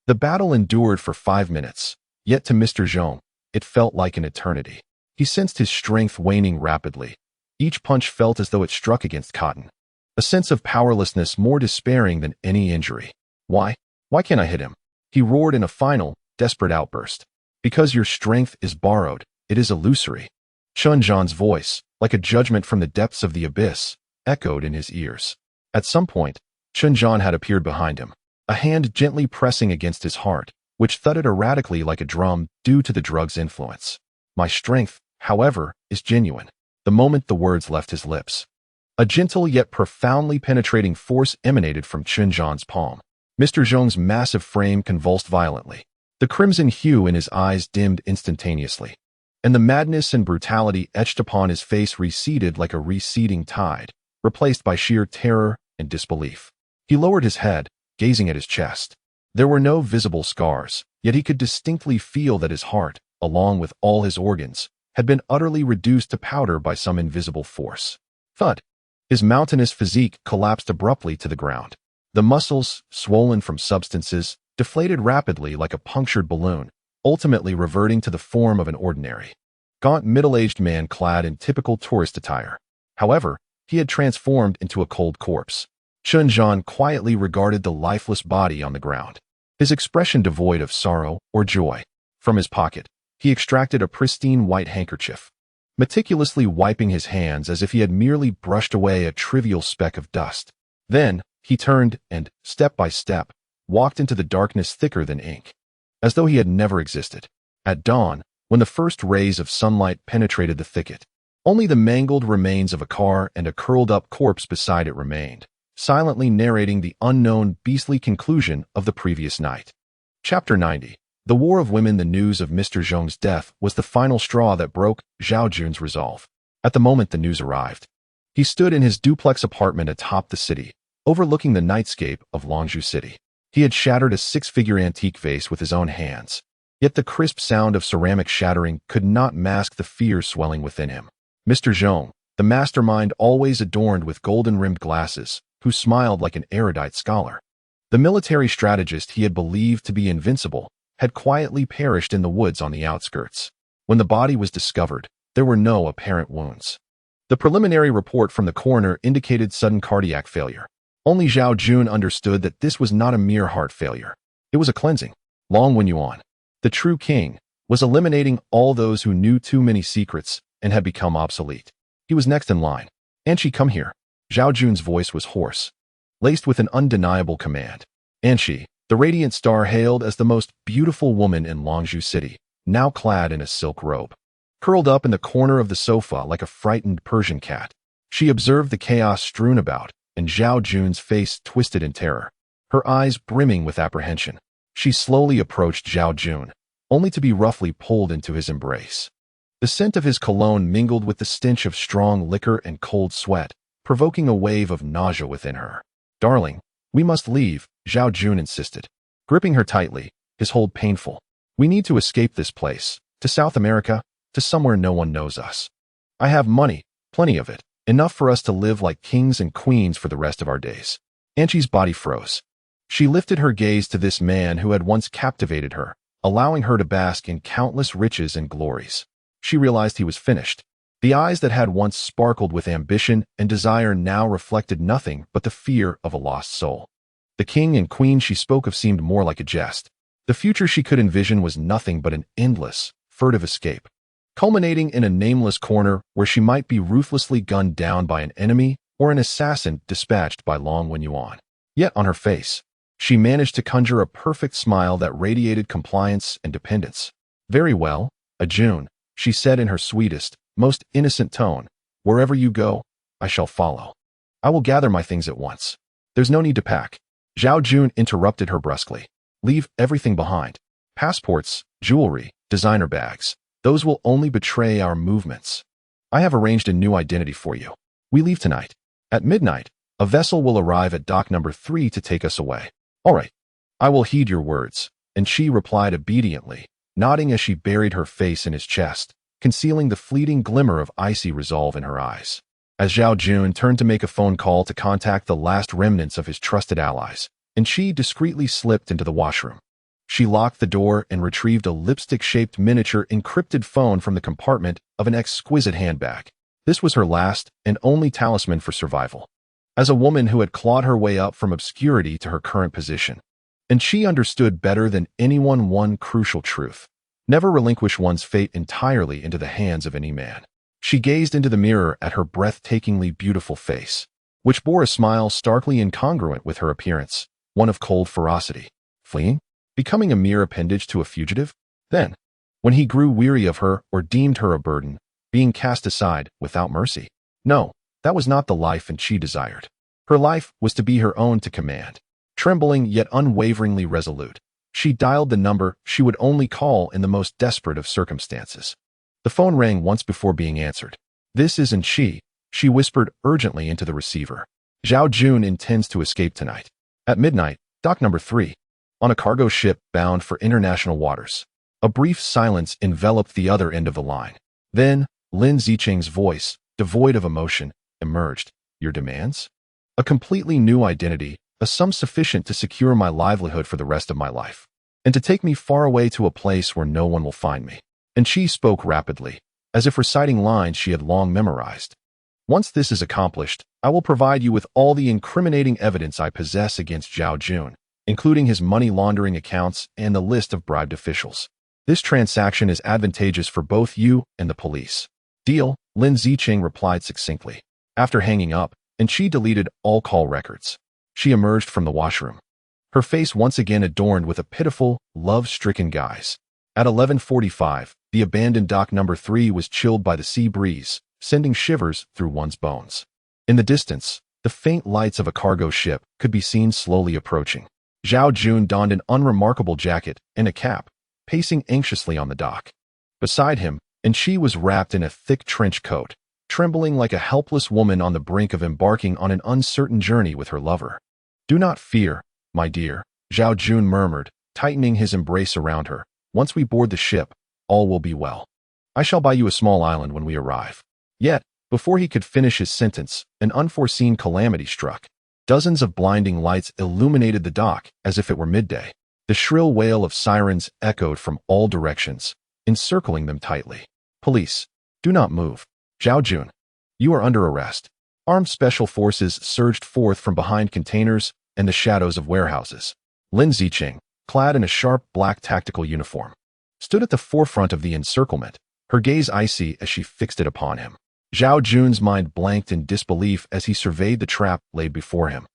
The battle endured for 5 minutes, yet to Mr. Zhong, it felt like an eternity. He sensed his strength waning rapidly, Each punch felt as though it struck against cotton. A sense of powerlessness more despairing than any injury. Why? Why can't I hit him? He roared in a final, desperate outburst. Because your strength is borrowed, it is illusory. Chun Zhan's voice, like a judgment from the depths of the abyss, echoed in his ears. At some point, Chun Zhan had appeared behind him, a hand gently pressing against his heart, which thudded erratically like a drum due to the drug's influence. My strength, however, is genuine. The moment the words left his lips, a gentle yet profoundly penetrating force emanated from Chun Zhan's palm. Mr. Zhong's massive frame convulsed violently. The crimson hue in his eyes dimmed instantaneously, and the madness and brutality etched upon his face receded like a receding tide, replaced by sheer terror and disbelief. He lowered his head, gazing at his chest. There were no visible scars, yet he could distinctly feel that his heart, along with all his organs, had been utterly reduced to powder by some invisible force. Thud! His mountainous physique collapsed abruptly to the ground. The muscles, swollen from substances, deflated rapidly like a punctured balloon, ultimately reverting to the form of an ordinary, gaunt middle-aged man clad in typical tourist attire. However, he had transformed into a cold corpse. Chun Zhan quietly regarded the lifeless body on the ground, his expression devoid of sorrow or joy. From his pocket, he extracted a pristine white handkerchief, meticulously wiping his hands as if he had merely brushed away a trivial speck of dust. Then, he turned and, step by step, walked into the darkness thicker than ink, as though he had never existed. At dawn, when the first rays of sunlight penetrated the thicket, only the mangled remains of a car and a curled-up corpse beside it remained, silently narrating the unknown, beastly conclusion of the previous night. Chapter 90. The War of Women. The news of Mr. Zhong's death was the final straw that broke Zhao Jun's resolve. At the moment the news arrived, he stood in his duplex apartment atop the city, overlooking the nightscape of Longzhou City. He had shattered a six-figure antique vase with his own hands, yet the crisp sound of ceramic shattering could not mask the fear swelling within him. Mr. Zhong, the mastermind always adorned with golden-rimmed glasses, who smiled like an erudite scholar, the military strategist he had believed to be invincible, had quietly perished in the woods on the outskirts. When the body was discovered, there were no apparent wounds. The preliminary report from the coroner indicated sudden cardiac failure. Only Zhao Jun understood that this was not a mere heart failure. It was a cleansing. Long Wen Yuan, the true king, was eliminating all those who knew too many secrets and had become obsolete. He was next in line. Anshi, come here. Zhao Jun's voice was hoarse, laced with an undeniable command. Anshi, the radiant star, hailed as the most beautiful woman in Longzhou City, now clad in a silk robe, curled up in the corner of the sofa like a frightened Persian cat. She observed the chaos strewn about, and Zhao Jun's face twisted in terror, her eyes brimming with apprehension. She slowly approached Zhao Jun, only to be roughly pulled into his embrace. The scent of his cologne mingled with the stench of strong liquor and cold sweat, provoking a wave of nausea within her. Darling, we must leave, Zhao Jun insisted, gripping her tightly, his hold painful. We need to escape this place, to South America, to somewhere no one knows us. I have money, plenty of it, enough for us to live like kings and queens for the rest of our days. Anshi's body froze. She lifted her gaze to this man who had once captivated her, allowing her to bask in countless riches and glories. She realized he was finished. The eyes that had once sparkled with ambition and desire now reflected nothing but the fear of a lost soul. The king and queen she spoke of seemed more like a jest. The future she could envision was nothing but an endless, furtive escape, culminating in a nameless corner where she might be ruthlessly gunned down by an enemy or an assassin dispatched by Long Wen Yuan. Yet on her face, she managed to conjure a perfect smile that radiated compliance and dependence. Very well, Ajun, she said in her sweetest, most innocent tone. Wherever you go, I shall follow. I will gather my things at once. There's no need to pack. Zhao Jun interrupted her brusquely. Leave everything behind. Passports, jewelry, designer bags. Those will only betray our movements. I have arranged a new identity for you. We leave tonight. At midnight, a vessel will arrive at dock number 3 to take us away. All right. I will heed your words. And she replied obediently, nodding as she buried her face in his chest, concealing the fleeting glimmer of icy resolve in her eyes. As Zhao Jun turned to make a phone call to contact the last remnants of his trusted allies, and she discreetly slipped into the washroom. She locked the door and retrieved a lipstick-shaped miniature encrypted phone from the compartment of an exquisite handbag. This was her last and only talisman for survival. As a woman who had clawed her way up from obscurity to her current position, and she understood better than anyone one crucial truth: never relinquish one's fate entirely into the hands of any man. She gazed into the mirror at her breathtakingly beautiful face, which bore a smile starkly incongruent with her appearance, one of cold ferocity. Fleeing? Becoming a mere appendage to a fugitive? Then, when he grew weary of her or deemed her a burden, being cast aside without mercy? No, that was not the life she desired. Her life was to be her own to command. Trembling yet unwaveringly resolute, she dialed the number she would only call in the most desperate of circumstances. The phone rang once before being answered. "This isn't she," she whispered urgently into the receiver. "Zhao Jun intends to escape tonight. At midnight, dock number 3. On a cargo ship bound for international waters." A brief silence enveloped the other end of the line. Then, Lin Zicheng's voice, devoid of emotion, emerged. "Your demands?" "A completely new identity, a sum sufficient to secure my livelihood for the rest of my life, and to take me far away to a place where no one will find me." And she spoke rapidly, as if reciting lines she had long memorized. "Once this is accomplished, I will provide you with all the incriminating evidence I possess against Zhao Jun, including his money laundering accounts and the list of bribed officials. This transaction is advantageous for both you and the police." "Deal," Lin Zicheng replied succinctly. After hanging up, and she deleted all call records, she emerged from the washroom, her face once again adorned with a pitiful, love-stricken guise. At 11:45, the abandoned dock number 3 was chilled by the sea breeze, sending shivers through one's bones. In the distance, the faint lights of a cargo ship could be seen slowly approaching. Zhao Jun donned an unremarkable jacket and a cap, pacing anxiously on the dock. Beside him, and she was wrapped in a thick trench coat, trembling like a helpless woman on the brink of embarking on an uncertain journey with her lover. "Do not fear, my dear," Zhao Jun murmured, tightening his embrace around her. "Once we board the ship, all will be well. I shall buy you a small island when we arrive." Yet, before he could finish his sentence, an unforeseen calamity struck. Dozens of blinding lights illuminated the dock as if it were midday. The shrill wail of sirens echoed from all directions, encircling them tightly. "Police, do not move. Zhao Jun, you are under arrest." Armed special forces surged forth from behind containers and the shadows of warehouses. Lin Zicheng, clad in a sharp black tactical uniform, stood at the forefront of the encirclement, her gaze icy as she fixed it upon him. Zhao Jun's mind blanked in disbelief as he surveyed the trap laid before him,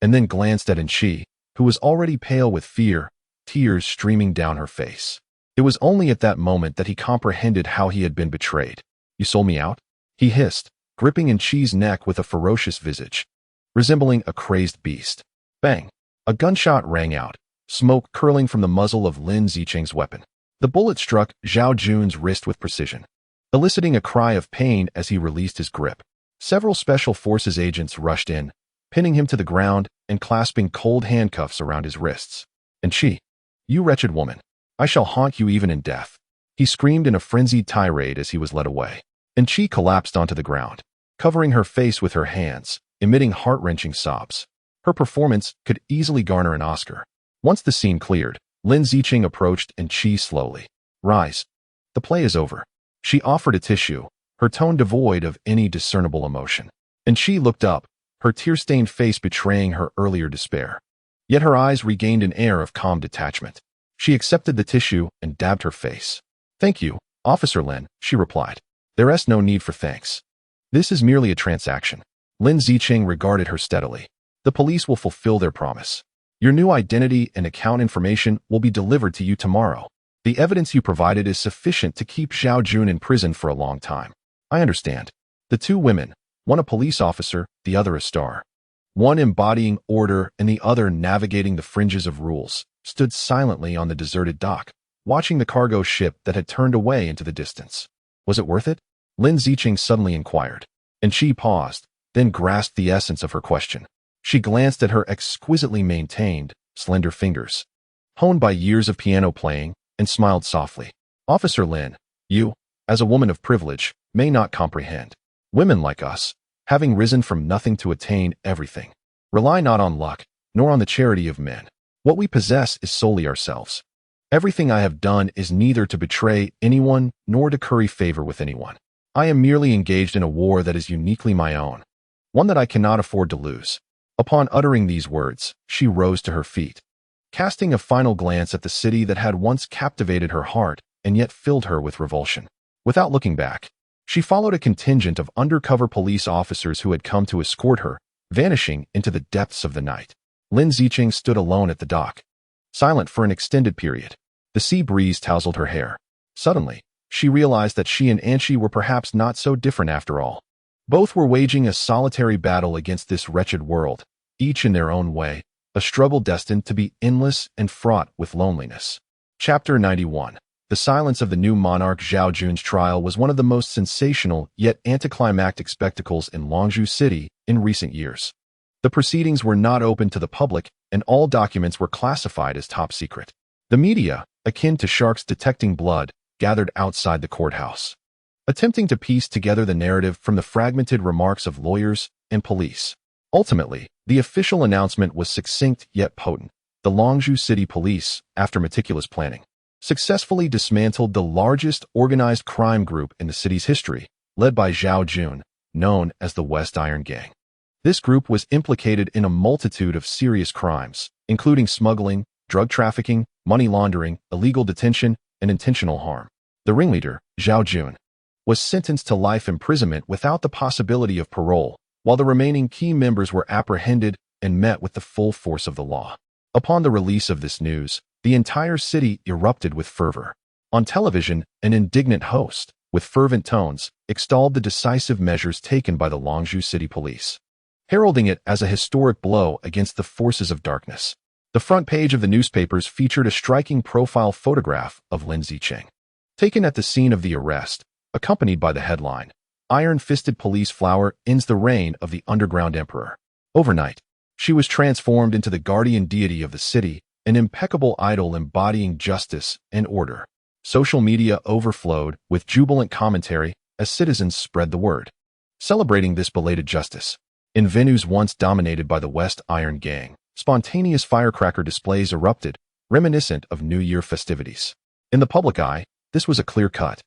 and then glanced at Wen Xi, who was already pale with fear, tears streaming down her face. It was only at that moment that he comprehended how he had been betrayed. "You sold me out?" he hissed, gripping Wen Xi's neck with a ferocious visage, resembling a crazed beast. Bang! A gunshot rang out, smoke curling from the muzzle of Lin Zicheng's weapon. The bullet struck Zhao Jun's wrist with precision, eliciting a cry of pain as he released his grip. Several special forces agents rushed in, pinning him to the ground and clasping cold handcuffs around his wrists. "Wen Xi, you wretched woman, I shall haunt you even in death," he screamed in a frenzied tirade as he was led away. Wen Xi collapsed onto the ground, covering her face with her hands, emitting heart-wrenching sobs. Her performance could easily garner an Oscar. Once the scene cleared, Lin Zicheng approached Wen Xi slowly. "Rise. The play is over." She offered a tissue, her tone devoid of any discernible emotion. Wen Xi looked up, her tear-stained face betraying her earlier despair. Yet her eyes regained an air of calm detachment. She accepted the tissue and dabbed her face. "Thank you, Officer Lin," she replied. "There is no need for thanks. This is merely a transaction." Lin Zicheng regarded her steadily. "The police will fulfill their promise. Your new identity and account information will be delivered to you tomorrow. The evidence you provided is sufficient to keep Zhao Jun in prison for a long time." "I understand." The two women, one a police officer, the other a star, one embodying order and the other navigating the fringes of rules, stood silently on the deserted dock, watching the cargo ship that had turned away into the distance. "Was it worth it?" Lin Zicheng suddenly inquired, and she paused, then grasped the essence of her question. She glanced at her exquisitely maintained, slender fingers, honed by years of piano playing, and smiled softly. "Officer Lin, you, as a woman of privilege, may not comprehend. Women like us, having risen from nothing to attain everything, rely not on luck, nor on the charity of men. What we possess is solely ourselves. Everything I have done is neither to betray anyone nor to curry favor with anyone. I am merely engaged in a war that is uniquely my own, one that I cannot afford to lose." Upon uttering these words, she rose to her feet, casting a final glance at the city that had once captivated her heart and yet filled her with revulsion. Without looking back, she followed a contingent of undercover police officers who had come to escort her, vanishing into the depths of the night. Lin Zicheng stood alone at the dock, silent for an extended period. The sea breeze tousled her hair. Suddenly, she realized that she and Anshi were perhaps not so different after all. Both were waging a solitary battle against this wretched world, each in their own way, a struggle destined to be endless and fraught with loneliness. Chapter 91. The silence of the new monarch Zhao Jun's trial was one of the most sensational yet anticlimactic spectacles in Longzhou City in recent years. The proceedings were not open to the public, and all documents were classified as top secret. The media, akin to sharks detecting blood, gathered outside the courthouse, attempting to piece together the narrative from the fragmented remarks of lawyers and police. Ultimately, the official announcement was succinct yet potent. The Longzhou City Police, after meticulous planning, successfully dismantled the largest organized crime group in the city's history, led by Zhao Jun, known as the West Iron Gang. This group was implicated in a multitude of serious crimes, including smuggling, drug trafficking, money laundering, illegal detention, and intentional harm. The ringleader, Zhao Jun, was sentenced to life imprisonment without the possibility of parole, while the remaining key members were apprehended and met with the full force of the law. Upon the release of this news, the entire city erupted with fervor. On television, an indignant host, with fervent tones, extolled the decisive measures taken by the Longzhou City Police, heralding it as a historic blow against the forces of darkness. The front page of the newspapers featured a striking profile photograph of Lin Zicheng, taken at the scene of the arrest, accompanied by the headline, "Iron-Fisted Police Flower Ends the Reign of the Underground Emperor." Overnight, she was transformed into the guardian deity of the city, an impeccable idol embodying justice and order. Social media overflowed with jubilant commentary as citizens spread the word, celebrating this belated justice. In venues once dominated by the West Iron Gang, spontaneous firecracker displays erupted, reminiscent of New Year festivities. In the public eye, this was a clear-cut,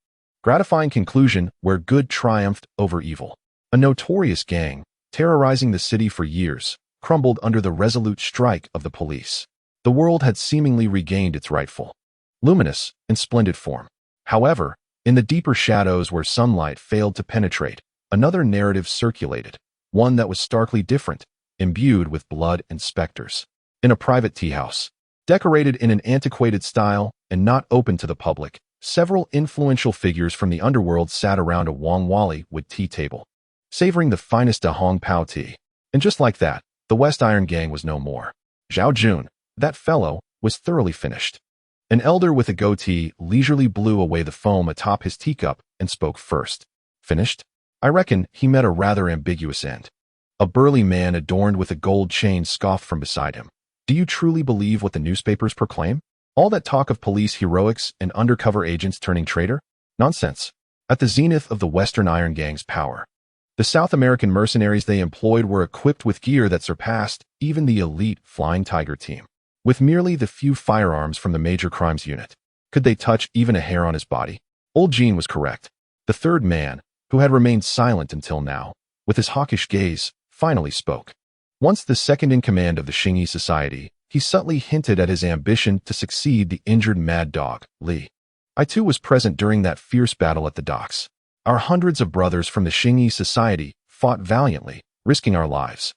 gratifying conclusion where good triumphed over evil. A notorious gang, terrorizing the city for years, crumbled under the resolute strike of the police. The world had seemingly regained its rightful, luminous, and splendid form. However, in the deeper shadows where sunlight failed to penetrate, another narrative circulated, one that was starkly different, imbued with blood and specters. In a private tea house, decorated in an antiquated style and not open to the public, several influential figures from the underworld sat around a Wang Wali wood tea table, savoring the finest Da Hong Pao tea. And just like that, the West Iron Gang was no more. Zhao Jun, that fellow, was thoroughly finished. An elder with a goatee leisurely blew away the foam atop his teacup and spoke first. Finished? I reckon he met a rather ambiguous end. A burly man adorned with a gold chain scoffed from beside him. Do you truly believe what the newspapers proclaim? All that talk of police heroics and undercover agents turning traitor? Nonsense. At the zenith of the Western Iron Gang's power, the South American mercenaries they employed were equipped with gear that surpassed even the elite Flying Tiger team. With merely the few firearms from the Major Crimes Unit, could they touch even a hair on his body? Old Jean was correct. The third man, who had remained silent until now, with his hawkish gaze, finally spoke. Once the second-in-command of the Xingyi Society, he subtly hinted at his ambition to succeed the injured mad dog, Li. I too was present during that fierce battle at the docks. Our hundreds of brothers from the Xingyi Society fought valiantly, risking our lives.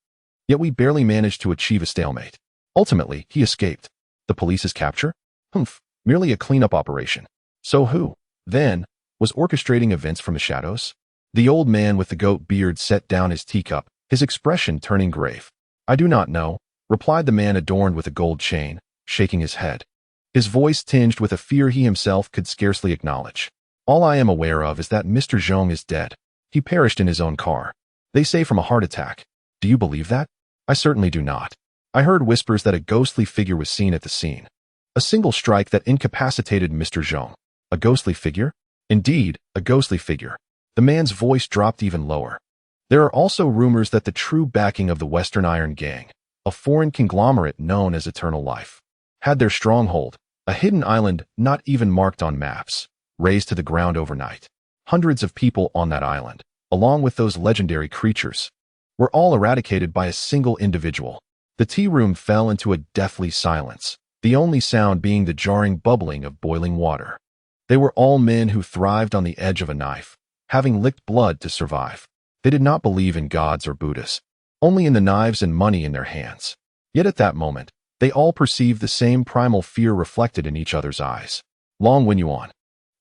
Yet we barely managed to achieve a stalemate. Ultimately, he escaped. The police's capture? Humph, merely a cleanup operation. So who, then, was orchestrating events from the shadows? The old man with the goat beard set down his teacup, his expression turning grave. I do not know, replied the man adorned with a gold chain, shaking his head, his voice tinged with a fear he himself could scarcely acknowledge. All I am aware of is that Mr. Zhong is dead. He perished in his own car. They say from a heart attack. Do you believe that? I certainly do not. I heard whispers that a ghostly figure was seen at the scene. A single strike that incapacitated Mr. Zhong. A ghostly figure? Indeed, a ghostly figure. The man's voice dropped even lower. There are also rumors that the true backing of the Western Iron Gang, a foreign conglomerate known as Eternal Life, had their stronghold, a hidden island not even marked on maps, razed to the ground overnight. Hundreds of people on that island, along with those legendary creatures, were all eradicated by a single individual. The tea room fell into a deathly silence, the only sound being the jarring bubbling of boiling water. They were all men who thrived on the edge of a knife, having licked blood to survive. They did not believe in gods or Buddhas, only in the knives and money in their hands. Yet at that moment, they all perceived the same primal fear reflected in each other's eyes. Long Wen Yuan.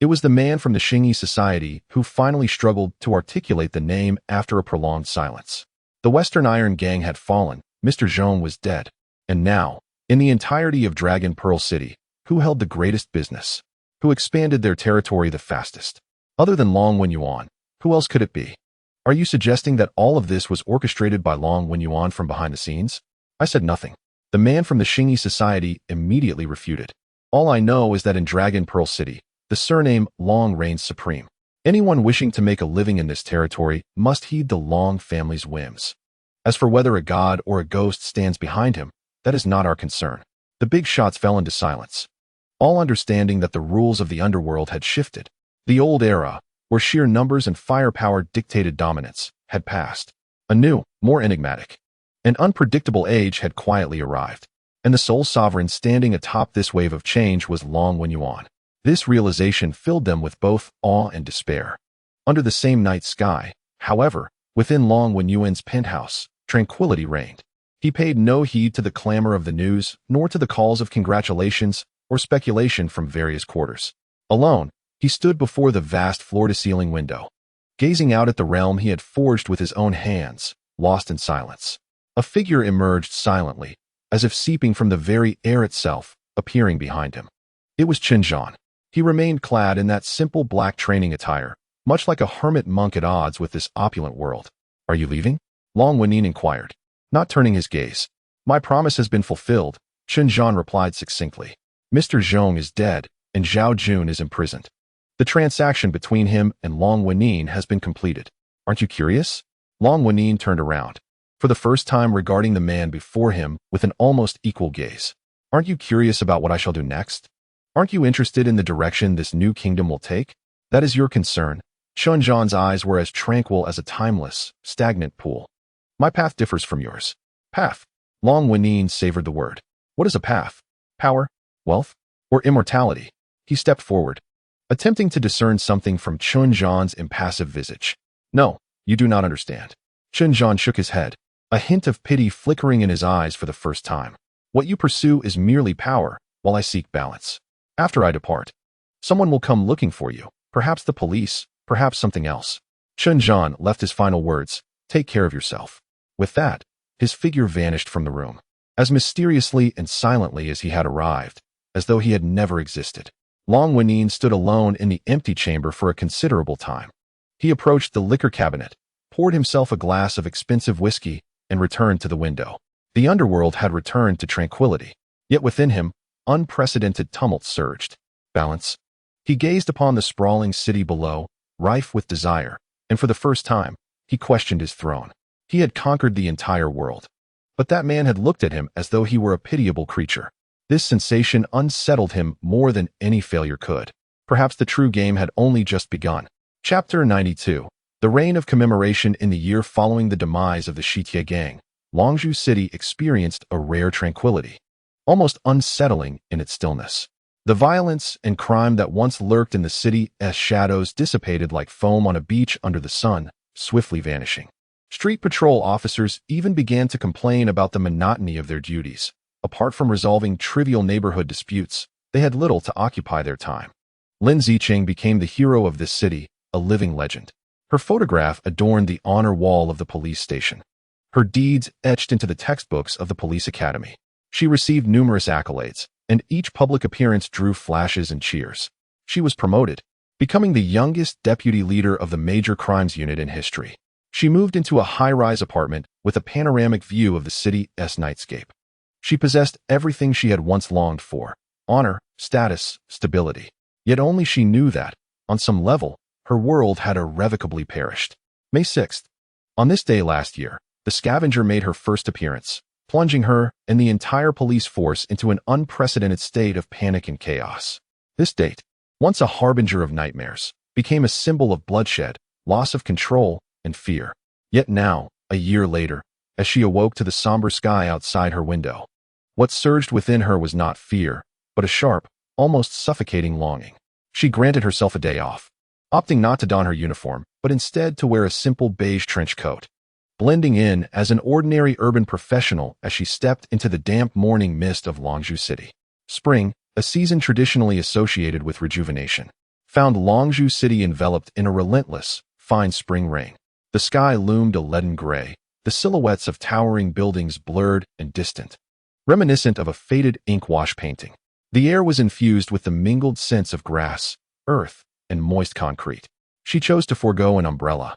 It was the man from the Xingyi society who finally struggled to articulate the name after a prolonged silence. The Western Iron Gang had fallen, Mr. Zhong was dead. And now, in the entirety of Dragon Pearl City, who held the greatest business? Who expanded their territory the fastest? Other than Long Wen Yuan, who else could it be? Are you suggesting that all of this was orchestrated by Long Wen Yuan from behind the scenes? I said nothing. The man from the Xingyi society immediately refuted. All I know is that in Dragon Pearl City, the surname Long reigns supreme. Anyone wishing to make a living in this territory must heed the Long family's whims. As for whether a god or a ghost stands behind him, that is not our concern. The big shots fell into silence, all understanding that the rules of the underworld had shifted. The old era, where sheer numbers and firepower dictated dominance, had passed. A new, more enigmatic, and unpredictable age had quietly arrived, and the sole sovereign standing atop this wave of change was Long Wen Yuan. This realization filled them with both awe and despair. Under the same night sky, however, within Long Wen Yuan's penthouse, tranquility reigned. He paid no heed to the clamor of the news, nor to the calls of congratulations or speculation from various quarters. Alone, he stood before the vast floor-to-ceiling window, gazing out at the realm he had forged with his own hands, lost in silence. A figure emerged silently, as if seeping from the very air itself, appearing behind him. It was Chen Zhan. He remained clad in that simple black training attire, much like a hermit monk at odds with this opulent world. Are you leaving? Long Wenin inquired, not turning his gaze. My promise has been fulfilled, Chen Zhan replied succinctly. Mr. Zhong is dead, and Zhao Jun is imprisoned. The transaction between him and Long Wenin has been completed. Aren't you curious? Long Wenin turned around, for the first time regarding the man before him with an almost equal gaze. Aren't you curious about what I shall do next? Aren't you interested in the direction this new kingdom will take? That is your concern. Chen Zhan's eyes were as tranquil as a timeless, stagnant pool. My path differs from yours. Path. Long Wenin savored the word. What is a path? Power? Wealth? Or immortality? He stepped forward, attempting to discern something from Chen Zhan's impassive visage. No, you do not understand. Chen Zhan shook his head, a hint of pity flickering in his eyes for the first time. What you pursue is merely power, while I seek balance. After I depart, someone will come looking for you, perhaps the police, perhaps something else. Chen Zhan left his final words, take care of yourself. With that, his figure vanished from the room, as mysteriously and silently as he had arrived, as though he had never existed. Long Wenin stood alone in the empty chamber for a considerable time. He approached the liquor cabinet, poured himself a glass of expensive whiskey, and returned to the window. The underworld had returned to tranquility, yet within him, unprecedented tumult surged. Balance. He gazed upon the sprawling city below, rife with desire, and for the first time, he questioned his throne. He had conquered the entire world, but that man had looked at him as though he were a pitiable creature. This sensation unsettled him more than any failure could. Perhaps the true game had only just begun. Chapter 92. The reign of commemoration. In the year following the demise of the Shitie gang, Longzhou City experienced a rare tranquility, almost unsettling in its stillness. The violence and crime that once lurked in the city's shadows dissipated like foam on a beach under the sun, swiftly vanishing. Street patrol officers even began to complain about the monotony of their duties. Apart from resolving trivial neighborhood disputes, they had little to occupy their time. Lin Zicheng became the hero of this city, a living legend. Her photograph adorned the honor wall of the police station, her deeds etched into the textbooks of the police academy. She received numerous accolades, and each public appearance drew flashes and cheers. She was promoted, becoming the youngest deputy leader of the major crimes unit in history. She moved into a high-rise apartment with a panoramic view of the city's nightscape. She possessed everything she had once longed for: honor, status, stability. Yet only she knew that, on some level, her world had irrevocably perished. May 6th. On this day last year, the scavenger made her first appearance, plunging her and the entire police force into an unprecedented state of panic and chaos. This date, once a harbinger of nightmares, became a symbol of bloodshed, loss of control, and fear. Yet now, a year later, as she awoke to the somber sky outside her window, what surged within her was not fear, but a sharp, almost suffocating longing. She granted herself a day off, opting not to don her uniform, but instead to wear a simple beige trench coat, blending in as an ordinary urban professional as she stepped into the damp morning mist of Longzhou City. Spring, a season traditionally associated with rejuvenation, found Longzhou City enveloped in a relentless, fine spring rain. The sky loomed a leaden gray, the silhouettes of towering buildings blurred and distant, reminiscent of a faded ink wash painting. The air was infused with the mingled scents of grass, earth, and moist concrete. She chose to forego an umbrella,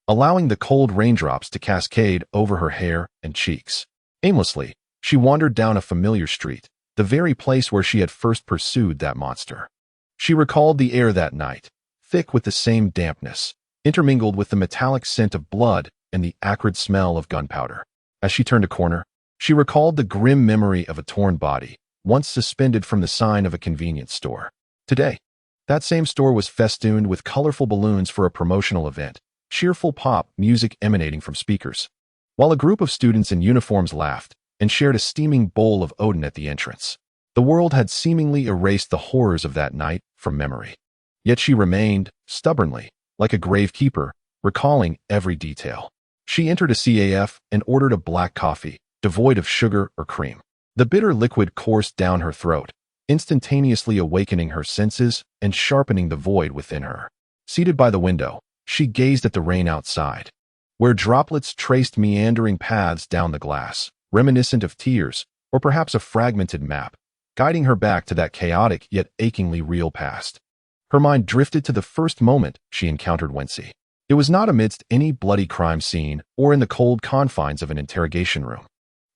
allowing the cold raindrops to cascade over her hair and cheeks. Aimlessly, she wandered down a familiar street, the very place where she had first pursued that monster. She recalled the air that night, thick with the same dampness, intermingled with the metallic scent of blood and the acrid smell of gunpowder. As she turned a corner, she recalled the grim memory of a torn body, once suspended from the sign of a convenience store. Today, that same store was festooned with colorful balloons for a promotional event, cheerful pop music emanating from speakers, while a group of students in uniforms laughed and shared a steaming bowl of Odin at the entrance. The world had seemingly erased the horrors of that night from memory. Yet she remained, stubbornly, like a gravekeeper, recalling every detail. She entered a CAF and ordered a black coffee, devoid of sugar or cream. The bitter liquid coursed down her throat, instantaneously awakening her senses and sharpening the void within her. Seated by the window, she gazed at the rain outside, where droplets traced meandering paths down the glass, reminiscent of tears, or perhaps a fragmented map, guiding her back to that chaotic yet achingly real past. Her mind drifted to the first moment she encountered Wen Xi. It was not amidst any bloody crime scene or in the cold confines of an interrogation room,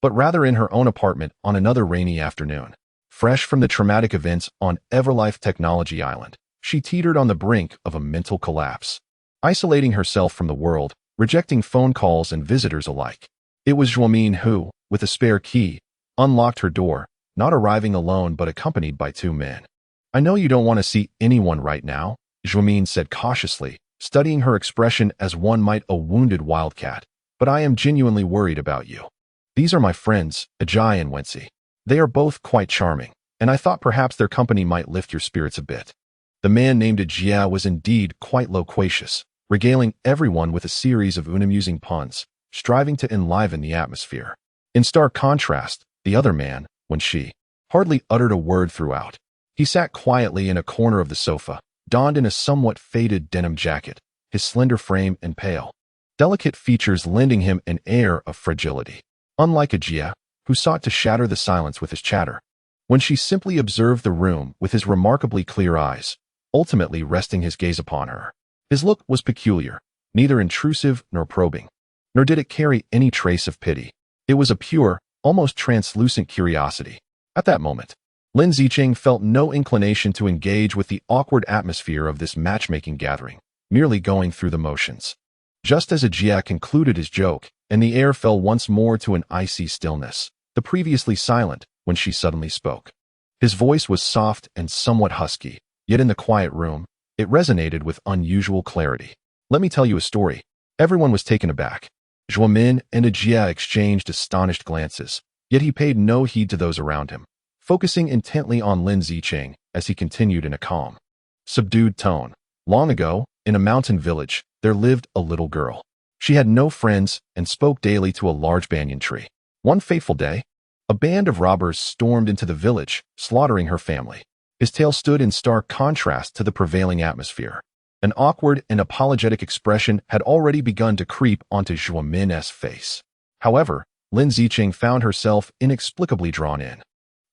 but rather in her own apartment on another rainy afternoon. Fresh from the traumatic events on Everlife Technology Island, she teetered on the brink of a mental collapse, isolating herself from the world, rejecting phone calls and visitors alike. It was Zhuomin who, with a spare key, unlocked her door, not arriving alone but accompanied by two men. "I know you don't want to see anyone right now," Zhuomin said cautiously, studying her expression as one might a wounded wildcat, "but I am genuinely worried about you. These are my friends, Ajay and Wen Xi. They are both quite charming, and I thought perhaps their company might lift your spirits a bit." The man named Ajay was indeed quite loquacious, regaling everyone with a series of unamusing puns, striving to enliven the atmosphere. In stark contrast, the other man, Wen Xi, hardly uttered a word throughout. He sat quietly in a corner of the sofa, donned in a somewhat faded denim jacket, his slender frame and pale, delicate features lending him an air of fragility. Unlike Ajay, who sought to shatter the silence with his chatter, Wen Xi simply observed the room with his remarkably clear eyes, ultimately resting his gaze upon her. His look was peculiar, neither intrusive nor probing, nor did it carry any trace of pity. It was a pure, almost translucent curiosity. At that moment, Lin Zicheng felt no inclination to engage with the awkward atmosphere of this matchmaking gathering, merely going through the motions. Just as Ajay concluded his joke, and the air fell once more to an icy stillness, the previously silent, when she suddenly spoke. His voice was soft and somewhat husky, yet in the quiet room, it resonated with unusual clarity. "Let me tell you a story." Everyone was taken aback. Zhuomin and Ajay exchanged astonished glances, yet he paid no heed to those around him, focusing intently on Lin Zicheng as he continued in a calm, subdued tone. "Long ago, in a mountain village, there lived a little girl. She had no friends and spoke daily to a large banyan tree. One fateful day, a band of robbers stormed into the village, slaughtering her family." His tale stood in stark contrast to the prevailing atmosphere. An awkward and apologetic expression had already begun to creep onto Zhuomin's face. However, Lin Zicheng found herself inexplicably drawn in.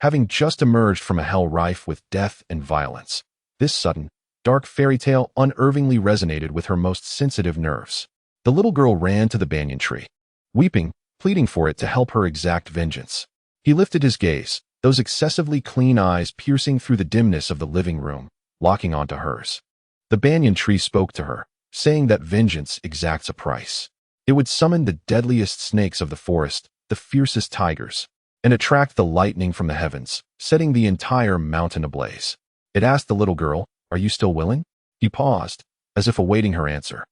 Having just emerged from a hell rife with death and violence, this sudden, dark fairy tale unnervingly resonated with her most sensitive nerves. The little girl ran to the banyan tree, weeping, pleading for it to help her exact vengeance. He lifted his gaze, those excessively clean eyes piercing through the dimness of the living room, locking onto hers. The banyan tree spoke to her, saying that vengeance exacts a price. It would summon the deadliest snakes of the forest, the fiercest tigers, and attract the lightning from the heavens, setting the entire mountain ablaze. It asked the little girl, "Are you still willing?" He paused, as if awaiting her answer.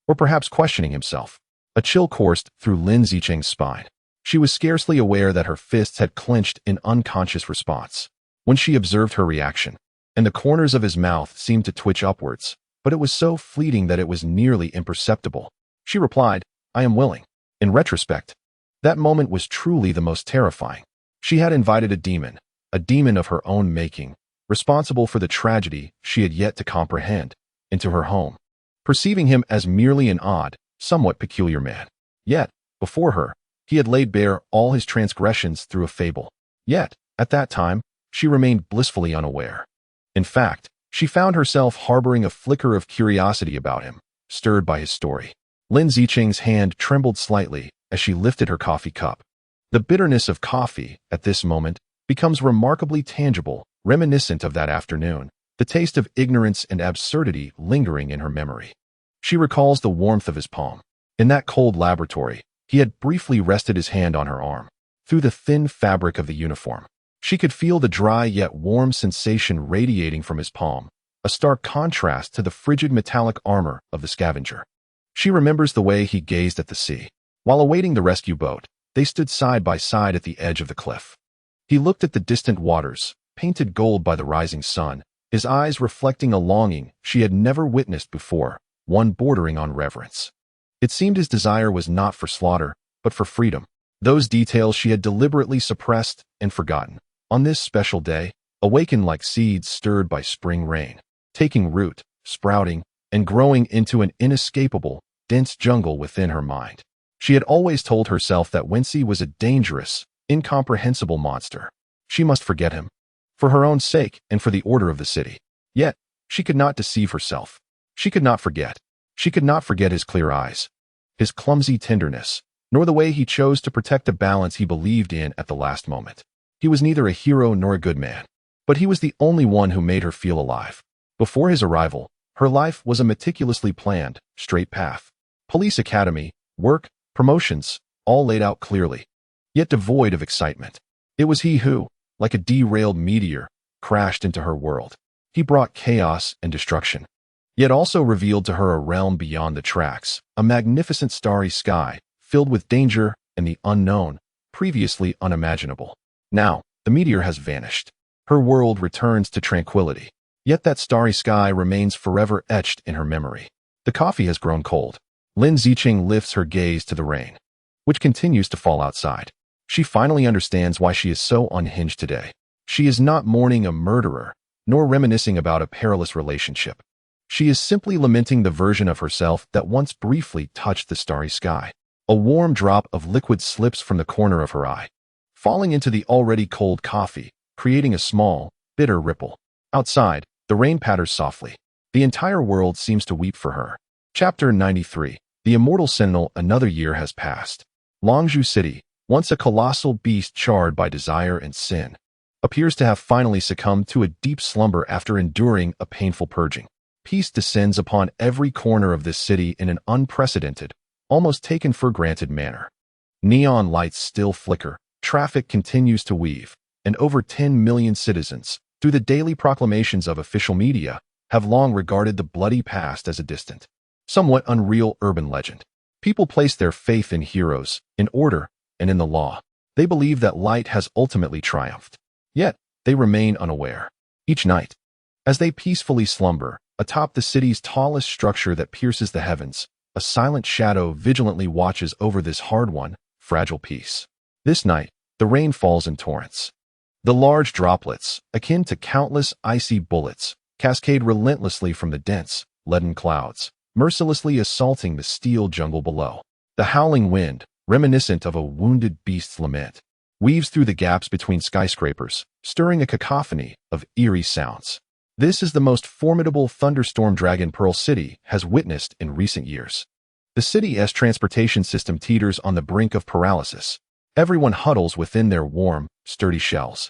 Or perhaps questioning himself. A chill coursed through Lin Zicheng's spine. She was scarcely aware that her fists had clenched in unconscious response. When she observed her reaction, and the corners of his mouth seemed to twitch upwards, but it was so fleeting that it was nearly imperceptible. She replied, "I am willing." In retrospect, that moment was truly the most terrifying. She had invited a demon of her own making, responsible for the tragedy she had yet to comprehend, into her home, perceiving him as merely an odd, somewhat peculiar man. Yet, before her, he had laid bare all his transgressions through a fable. Yet, at that time, she remained blissfully unaware. In fact, she found herself harboring a flicker of curiosity about him, stirred by his story. Lin Zicheng's hand trembled slightly as she lifted her coffee cup. The bitterness of coffee, at this moment, becomes remarkably tangible, reminiscent of that afternoon, the taste of ignorance and absurdity lingering in her memory. She recalls the warmth of his palm. In that cold laboratory, he had briefly rested his hand on her arm. Through the thin fabric of the uniform, she could feel the dry yet warm sensation radiating from his palm, a stark contrast to the frigid metallic armor of the scavenger. She remembers the way he gazed at the sea. While awaiting the rescue boat, they stood side by side at the edge of the cliff. He looked at the distant waters, painted gold by the rising sun, his eyes reflecting a longing she had never witnessed before, one bordering on reverence. It seemed his desire was not for slaughter, but for freedom. Those details she had deliberately suppressed and forgotten. On this special day, awakened like seeds stirred by spring rain, taking root, sprouting, and growing into an inescapable, dense jungle within her mind. She had always told herself that Wen Xi was a dangerous, incomprehensible monster. She must forget him, for her own sake and for the order of the city. Yet, she could not deceive herself. She could not forget. She could not forget his clear eyes, his clumsy tenderness, nor the way he chose to protect a balance he believed in at the last moment. He was neither a hero nor a good man, but he was the only one who made her feel alive. Before his arrival, her life was a meticulously planned, straight path. Police academy, work, promotions, all laid out clearly, yet devoid of excitement. It was he who, like a derailed meteor, crashed into her world. He brought chaos and destruction, yet also revealed to her a realm beyond the tracks, a magnificent starry sky, filled with danger and the unknown, previously unimaginable. Now, the meteor has vanished. Her world returns to tranquility, yet that starry sky remains forever etched in her memory. The coffee has grown cold. Lin Zicheng lifts her gaze to the rain, which continues to fall outside. She finally understands why she is so unhinged today. She is not mourning a murderer, nor reminiscing about a perilous relationship. She is simply lamenting the version of herself that once briefly touched the starry sky. A warm drop of liquid slips from the corner of her eye, falling into the already cold coffee, creating a small, bitter ripple. Outside, the rain patters softly. The entire world seems to weep for her. Chapter 93. The Immortal Sentinel. Another year has passed. Longzhou City, once a colossal beast charred by desire and sin, appears to have finally succumbed to a deep slumber after enduring a painful purging. Peace descends upon every corner of this city in an unprecedented, almost taken for granted manner. Neon lights still flicker, traffic continues to weave, and over 10 million citizens, through the daily proclamations of official media, have long regarded the bloody past as a distant, somewhat unreal urban legend. People place their faith in heroes, in order, and in the law. They believe that light has ultimately triumphed. Yet, they remain unaware. Each night, as they peacefully slumber, atop the city's tallest structure that pierces the heavens, a silent shadow vigilantly watches over this hard-won, fragile peace. This night, the rain falls in torrents. The large droplets, akin to countless icy bullets, cascade relentlessly from the dense, leaden clouds, mercilessly assaulting the steel jungle below. The howling wind, reminiscent of a wounded beast's lament, weaves through the gaps between skyscrapers, stirring a cacophony of eerie sounds. This is the most formidable thunderstorm Dragon Pearl City has witnessed in recent years. The city's transportation system teeters on the brink of paralysis. Everyone huddles within their warm, sturdy shells,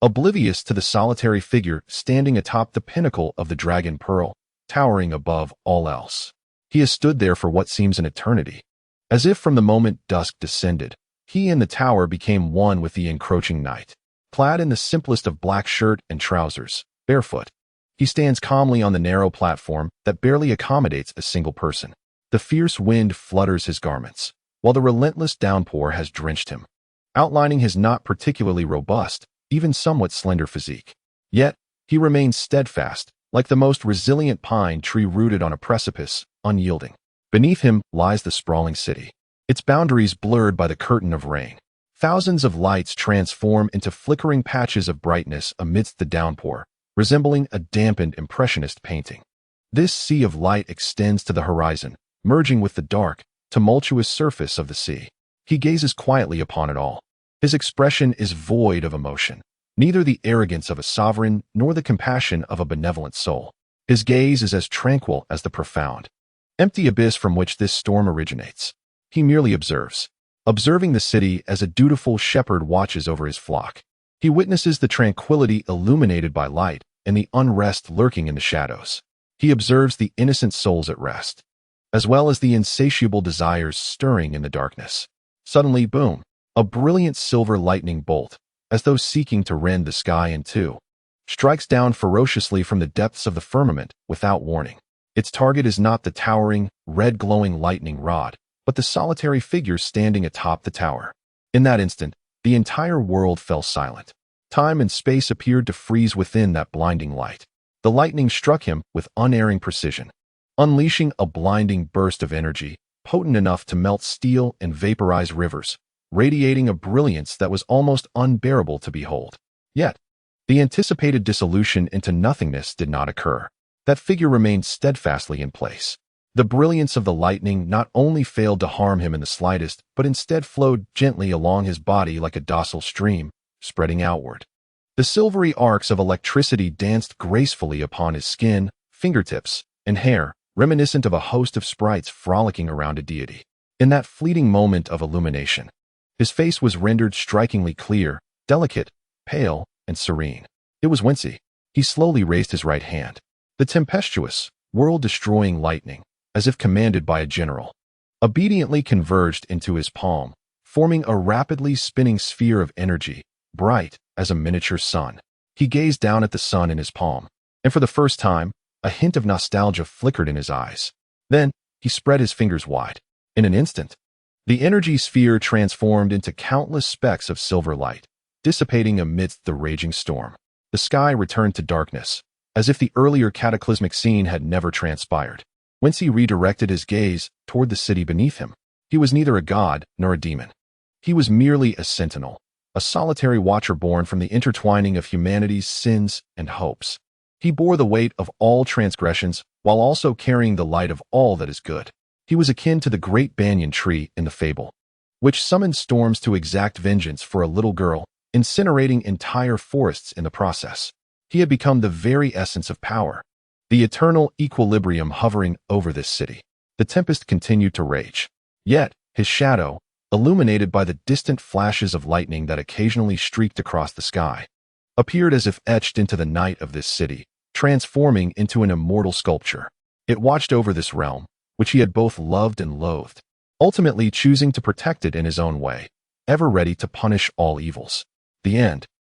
oblivious to the solitary figure standing atop the pinnacle of the Dragon Pearl, towering above all else. He has stood there for what seems an eternity. As if from the moment dusk descended, he and the tower became one with the encroaching night. Clad in the simplest of black shirt and trousers, barefoot, He stands calmly on the narrow platform that barely accommodates a single person. The fierce wind flutters his garments, while the relentless downpour has drenched him, outlining his not particularly robust, even somewhat slender physique. Yet, he remains steadfast, like the most resilient pine tree rooted on a precipice, unyielding. Beneath him lies the sprawling city, its boundaries blurred by the curtain of rain. Thousands of lights transform into flickering patches of brightness amidst the downpour, resembling a dampened impressionist painting. This sea of light extends to the horizon, merging with the dark, tumultuous surface of the sea. He gazes quietly upon it all. His expression is void of emotion, neither the arrogance of a sovereign nor the compassion of a benevolent soul. His gaze is as tranquil as the profound, empty abyss from which this storm originates. He merely observes, observing the city as a dutiful shepherd watches over his flock. He witnesses the tranquility illuminated by light and the unrest lurking in the shadows. He observes the innocent souls at rest, as well as the insatiable desires stirring in the darkness. Suddenly, boom, a brilliant silver lightning bolt, as though seeking to rend the sky in two, strikes down ferociously from the depths of the firmament without warning. Its target is not the towering, red-glowing lightning rod, but the solitary figure standing atop the tower. In that instant, the entire world fell silent. Time and space appeared to freeze within that blinding light. The lightning struck him with unerring precision, unleashing a blinding burst of energy, potent enough to melt steel and vaporize rivers, radiating a brilliance that was almost unbearable to behold. Yet, the anticipated dissolution into nothingness did not occur. That figure remained steadfastly in place. The brilliance of the lightning not only failed to harm him in the slightest, but instead flowed gently along his body like a docile stream, spreading outward. The silvery arcs of electricity danced gracefully upon his skin, fingertips, and hair, reminiscent of a host of sprites frolicking around a deity. In that fleeting moment of illumination, his face was rendered strikingly clear, delicate, pale, and serene. It was Wen Xi. He slowly raised his right hand. The tempestuous, world-destroying lightning, as if commanded by a general, obediently converged into his palm, forming a rapidly spinning sphere of energy, bright as a miniature sun. He gazed down at the sun in his palm, and for the first time, a hint of nostalgia flickered in his eyes. Then, he spread his fingers wide. In an instant, the energy sphere transformed into countless specks of silver light, dissipating amidst the raging storm. The sky returned to darkness, as if the earlier cataclysmic scene had never transpired. Wen Xi redirected his gaze toward the city beneath him. He was neither a god nor a demon. He was merely a sentinel, a solitary watcher born from the intertwining of humanity's sins and hopes. He bore the weight of all transgressions while also carrying the light of all that is good. He was akin to the great banyan tree in the fable, which summoned storms to exact vengeance for a little girl, incinerating entire forests in the process. He had become the very essence of power, the eternal equilibrium hovering over this city. The tempest continued to rage. Yet, his shadow, illuminated by the distant flashes of lightning that occasionally streaked across the sky, appeared as if etched into the night of this city, transforming into an immortal sculpture. It watched over this realm, which he had both loved and loathed, ultimately choosing to protect it in his own way, ever ready to punish all evils. The end.